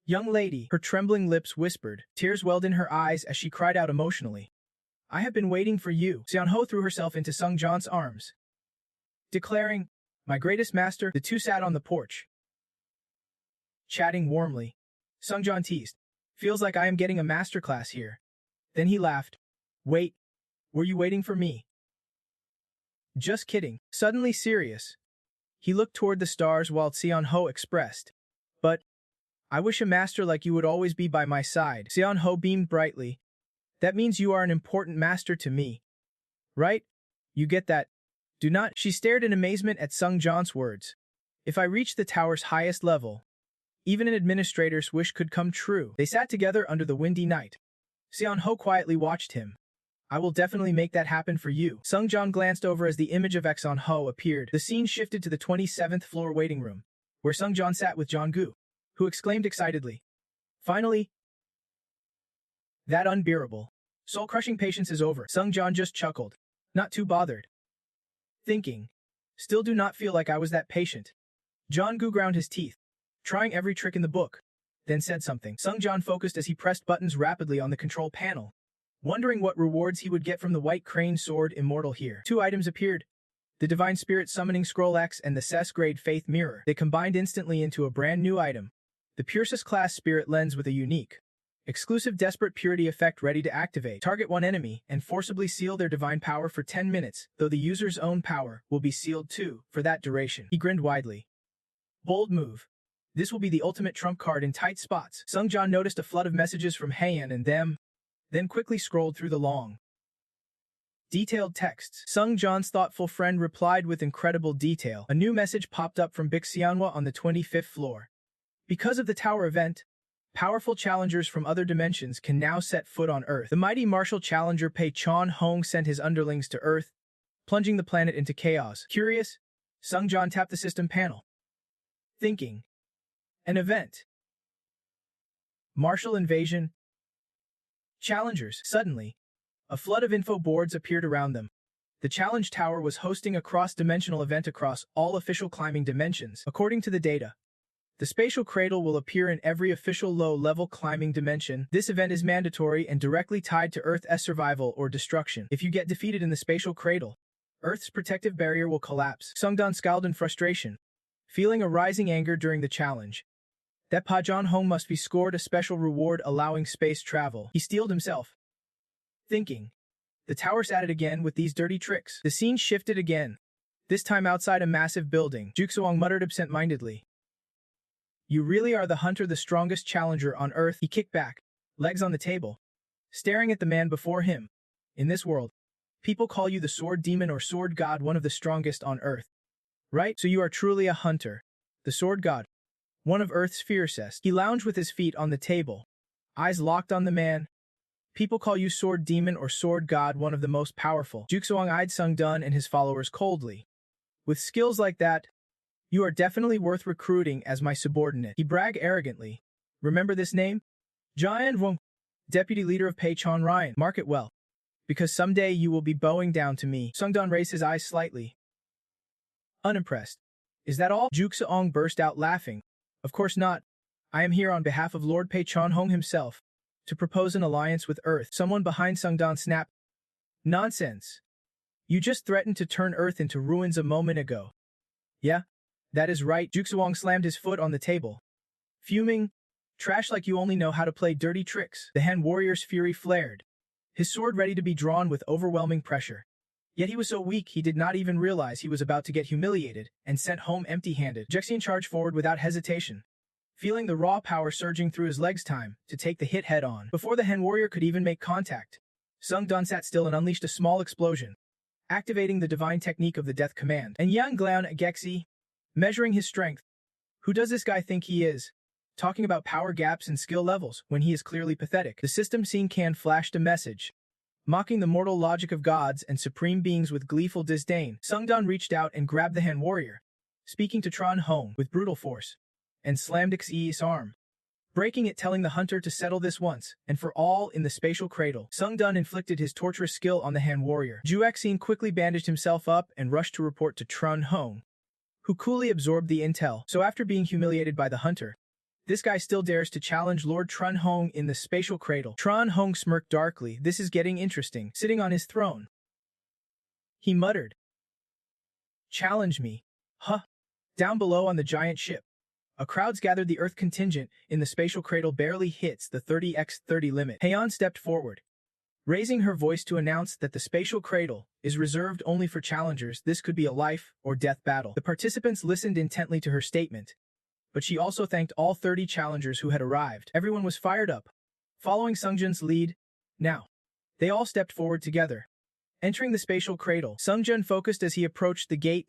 [SPEAKER 1] Young lady, her trembling lips whispered. Tears welled in her eyes as she cried out emotionally. I have been waiting for you. Seon Ho threw herself into Sung John's arms, declaring, My greatest master. The two sat on the porch, chatting warmly. Sung John teased, Feels like I am getting a masterclass here. Then he laughed. Wait, were you waiting for me? Just kidding. Suddenly serious, he looked toward the stars while Seon Ho expressed, But I wish a master like you would always be by my side. Seon Ho beamed brightly. That means you are an important master to me, right? You get that? Do not. She stared in amazement at Sung John's words. If I reach the tower's highest level, even an administrator's wish could come true. They sat together under the windy night. Seon Ho quietly watched him. I will definitely make that happen for you. Sung John glanced over as the image of Exon Ho appeared. The scene shifted to the 27th floor waiting room, where Sung John sat with Jong-gu, who exclaimed excitedly, Finally! That unbearable, soul-crushing patience is over. Sung John just chuckled, not too bothered, thinking, Still do not feel like I was that patient. Jong-gu ground his teeth, trying every trick in the book, then said something. Sung John focused as he pressed buttons rapidly on the control panel, wondering what rewards he would get from the White Crane Sword Immortal here. Two items appeared. The Divine Spirit Summoning Scroll X and the SES Grade Faith Mirror. They combined instantly into a brand new item. The Pursus Class Spirit Lens with a unique, exclusive Desperate Purity effect ready to activate. Target one enemy and forcibly seal their divine power for 10 minutes, though the user's own power will be sealed too, for that duration. He grinned widely. Bold move. This will be the ultimate trump card in tight spots. Sung John noticed a flood of messages from Heian and them, then quickly scrolled through the long, detailed texts. Sung John's thoughtful friend replied with incredible detail. A new message popped up from Bix Xianhua on the 25th floor. Because of the tower event, Powerful challengers from other dimensions can now set foot on Earth. The mighty martial challenger Pei Chon Hong sent his underlings to Earth, plunging the planet into chaos. Curious, Sungjan tapped the system panel. Thinking. An event. Martial invasion. Challengers. Suddenly, a flood of info boards appeared around them. The Challenge Tower was hosting a cross-dimensional event across all official climbing dimensions. According to the data, the spatial cradle will appear in every official low-level climbing dimension. This event is mandatory and directly tied to Earth's survival or destruction. If you get defeated in the spatial cradle, Earth's protective barrier will collapse. Sungdan scowled in frustration, feeling a rising anger during the challenge. That Pa John Hong must be scored a special reward allowing space travel. He steeled himself, thinking, the tower's at it again with these dirty tricks. The scene shifted again, this time outside a massive building. Juxuong muttered absent-mindedly. You really are the hunter, the strongest challenger on Earth. He kicked back, legs on the table, staring at the man before him. In this world, people call you the sword demon or sword god, one of the strongest on Earth. Right? So you are truly a hunter, the sword god, one of Earth's fiercest. He lounged with his feet on the table, eyes locked on the man. People call you sword demon or sword god, one of the most powerful. Juxuong eyed Sungdan and his followers coldly. With skills like that, you are definitely worth recruiting as my subordinate. He bragged arrogantly. Remember this name? Jian Wong, deputy leader of Pei Chon Ryan. Mark it well, because someday you will be bowing down to me. Sungdan raised his eyes slightly, unimpressed. Is that all? Juxuong burst out laughing. Of course not. I am here on behalf of Lord Pei Chon Hong himself, to propose an alliance with Earth. Someone behind Sungdan snapped. Nonsense. You just threatened to turn Earth into ruins a moment ago. Yeah, that is right. Juxuong slammed his foot on the table, fuming. Trash like you only know how to play dirty tricks. The Han warrior's fury flared, his sword ready to be drawn with overwhelming pressure. Yet he was so weak he did not even realize he was about to get humiliated and sent home empty-handed. Jexian charged forward without hesitation, feeling the raw power surging through his legs. Time to take the hit head-on. Before the Han warrior could even make contact, Sungdan sat still and unleashed a small explosion, activating the divine technique of the death command. And Yang Glaon at Gexi, measuring his strength. Who does this guy think he is? Talking about power gaps and skill levels when he is clearly pathetic. The system scene can flashed a message, mocking the mortal logic of gods and supreme beings with gleeful disdain. Sungdan reached out and grabbed the Han warrior, speaking to Tron Hong with brutal force, and slammed Xe's arm, breaking it, telling the hunter to settle this once and for all in the spatial cradle. Sungdan inflicted his torturous skill on the Han warrior. Juexin quickly bandaged himself up and rushed to report to Tron Hong, who coolly absorbed the intel. So after being humiliated by the hunter, this guy still dares to challenge Lord Tron Hong in the spatial cradle. Tron Hong smirked darkly. This is getting interesting. Sitting on his throne, he muttered. Challenge me? Huh? Down below on the giant ship, a crowd's gathered. The Earth contingent in the spatial cradle barely hits the 30x30 limit. Heian stepped forward, raising her voice to announce that the spatial cradle is reserved only for challengers. This could be a life or death battle. The participants listened intently to her statement, but she also thanked all 30 challengers who had arrived. Everyone was fired up, following Sungjan's lead. Now, they all stepped forward together, entering the spatial cradle. Sungjan focused as he approached the gate,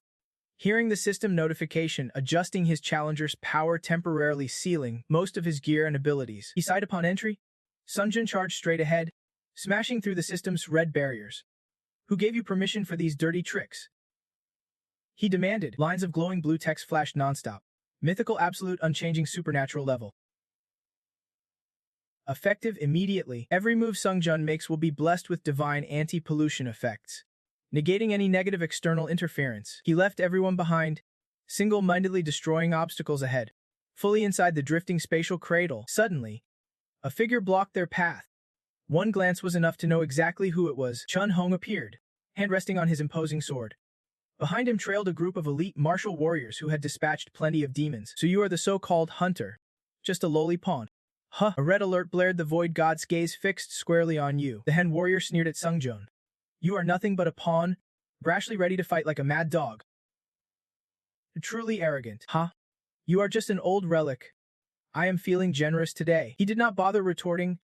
[SPEAKER 1] hearing the system notification, adjusting his challenger's power, temporarily sealing most of his gear and abilities. He sighed upon entry. Sungjan charged straight ahead, smashing through the system's red barriers. Who gave you permission for these dirty tricks? He demanded. Lines of glowing blue text flashed nonstop. Mythical, absolute, unchanging, supernatural level. Effective immediately. Every move Sungjan makes will be blessed with divine anti-pollution effects, negating any negative external interference. He left everyone behind, single-mindedly destroying obstacles ahead. Fully inside the drifting spatial cradle, suddenly, a figure blocked their path. One glance was enough to know exactly who it was. Chun Hong appeared, hand resting on his imposing sword. Behind him trailed a group of elite martial warriors who had dispatched plenty of demons. So you are the so-called hunter, just a lowly pawn. Huh. A red alert blared, the void god's gaze fixed squarely on you. The Han warrior sneered at Sungjan. You are nothing but a pawn, brashly ready to fight like a mad dog. Truly arrogant. Huh? You are just an old relic. I am feeling generous today. He did not bother retorting.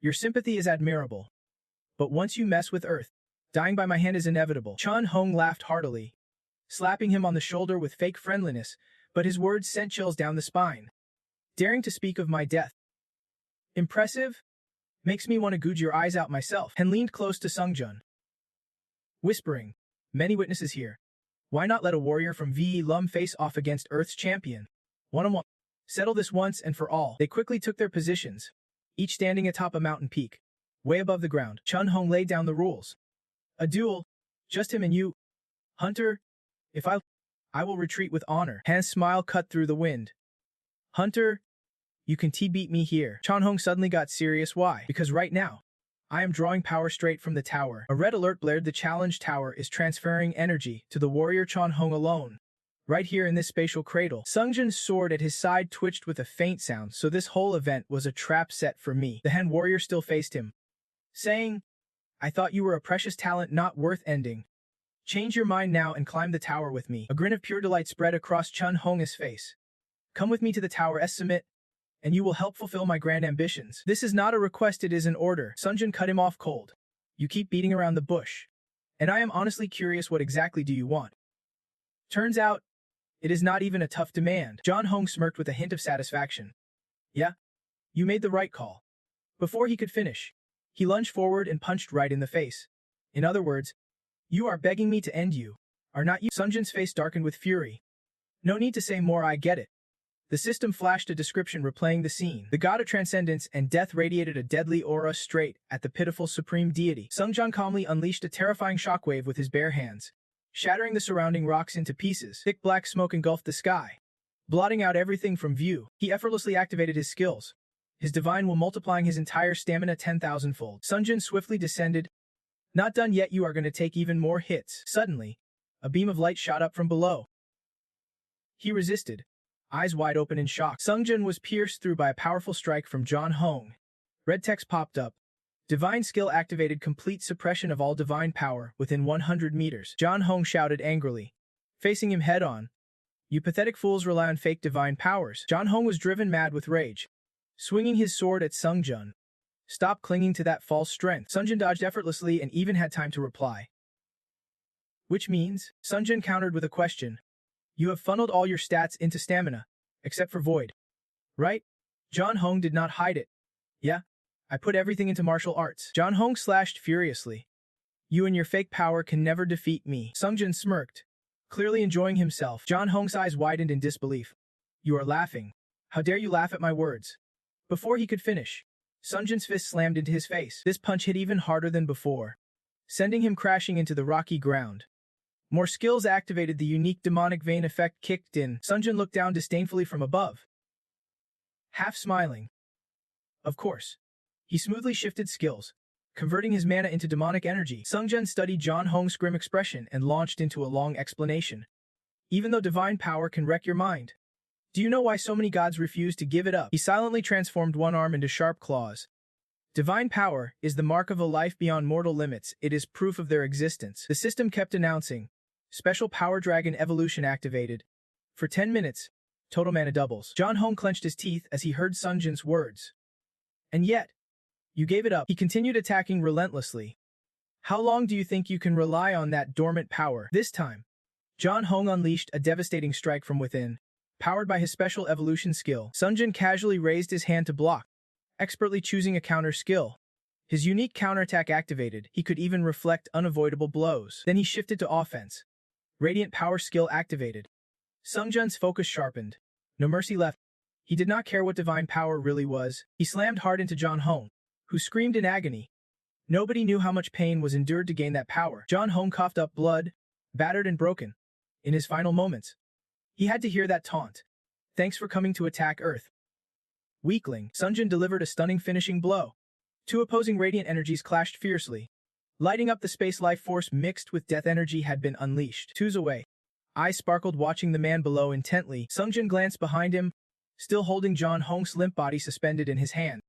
[SPEAKER 1] Your sympathy is admirable, but once you mess with Earth, dying by my hand is inevitable. Chun Hong laughed heartily, slapping him on the shoulder with fake friendliness, but his words sent chills down the spine. Daring to speak of my death, Impressive? Makes me want to gouge your eyes out myself. Han leaned close to Sungjun, whispering, many witnesses here. Why not let a warrior from VE Lum face off against Earth's champion? One-on-one. Settle this once and for all. They quickly took their positions, each standing atop a mountain peak, way above the ground. Chun Hong laid down the rules. A duel, just him and you. Hunter, if I will retreat with honor. Han's smile cut through the wind. Hunter, you can beat me here. Chun Hong suddenly got serious. Why? Because right now, I am drawing power straight from the tower. A red alert blared. The challenge tower is transferring energy to the warrior Chun Hong alone. Right here in this spatial cradle. Sungjun's sword at his side twitched with a faint sound, so this whole event was a trap set for me. The Han warrior still faced him, saying, I thought you were a precious talent not worth ending. Change your mind now and climb the tower with me. A grin of pure delight spread across Chun Hong's face. Come with me to the tower's summit, and you will help fulfill my grand ambitions. This is not a request, it is an order. Sungjun cut him off cold. You keep beating around the bush, and I am honestly curious, what exactly do you want? Turns out, it is not even a tough demand. Chun Hong smirked with a hint of satisfaction. Yeah, you made the right call. Before he could finish, he lunged forward and punched right in the face. In other words, you are begging me to end you, are not you? Sungjun's face darkened with fury. No need to say more, I get it. The system flashed a description replaying the scene. The god of transcendence and death radiated a deadly aura straight at the pitiful supreme deity. Sungjun calmly unleashed a terrifying shockwave with his bare hands, shattering the surrounding rocks into pieces. Thick black smoke engulfed the sky, blotting out everything from view. He effortlessly activated his skills, his divine will multiplying his entire stamina 10,000-fold. Sungjun swiftly descended. Not done yet, you are going to take even more hits. Suddenly, a beam of light shot up from below. He resisted, eyes wide open in shock. Sungjun was pierced through by a powerful strike from Chun Hong. Red text popped up. Divine skill activated, complete suppression of all divine power within 100 meters. Chun Hong shouted angrily, facing him head-on. You pathetic fools rely on fake divine powers. Chun Hong was driven mad with rage, swinging his sword at Sungjun. Stop clinging to that false strength. Sungjun dodged effortlessly and even had time to reply. Which means? Sungjun countered with a question. You have funneled all your stats into stamina, except for void. Right? Chun Hong did not hide it. Yeah, I put everything into martial arts. Chun Hong slashed furiously. You and your fake power can never defeat me. Sungjun smirked, clearly enjoying himself. Chun Hong's eyes widened in disbelief. You are laughing. How dare you laugh at my words? Before he could finish, Sungjun's fist slammed into his face. This punch hit even harder than before, sending him crashing into the rocky ground. More skills activated, the unique demonic vein effect kicked in. Sungjun looked down disdainfully from above, half smiling. Of course. He smoothly shifted skills, converting his mana into demonic energy. Sungjun studied Chun Hong's grim expression and launched into a long explanation. Even though divine power can wreck your mind, do you know why so many gods refuse to give it up? He silently transformed one arm into sharp claws. Divine power is the mark of a life beyond mortal limits. It is proof of their existence. The system kept announcing, special power dragon evolution activated. For 10 minutes, total mana doubles. Chun Hong clenched his teeth as he heard Sungjun's words. And yet, you gave it up. He continued attacking relentlessly. How long do you think you can rely on that dormant power? This time, Chun Hong unleashed a devastating strike from within, powered by his special evolution skill. Sungjun casually raised his hand to block, expertly choosing a counter skill. His unique counterattack activated. He could even reflect unavoidable blows. Then he shifted to offense. Radiant power skill activated. Sungjun's focus sharpened. No mercy left. He did not care what divine power really was. He slammed hard into Chun Hong, who screamed in agony. Nobody knew how much pain was endured to gain that power. Chun Hong coughed up blood, battered and broken. In his final moments, he had to hear that taunt. Thanks for coming to attack Earth. Weakling. Sungjun delivered a stunning finishing blow. Two opposing radiant energies clashed fiercely. Lighting up the space, life force mixed with death energy had been unleashed. Two's away. Eyes sparkled, watching the man below intently. Sungjun glanced behind him, still holding Chun Hong's limp body suspended in his hand.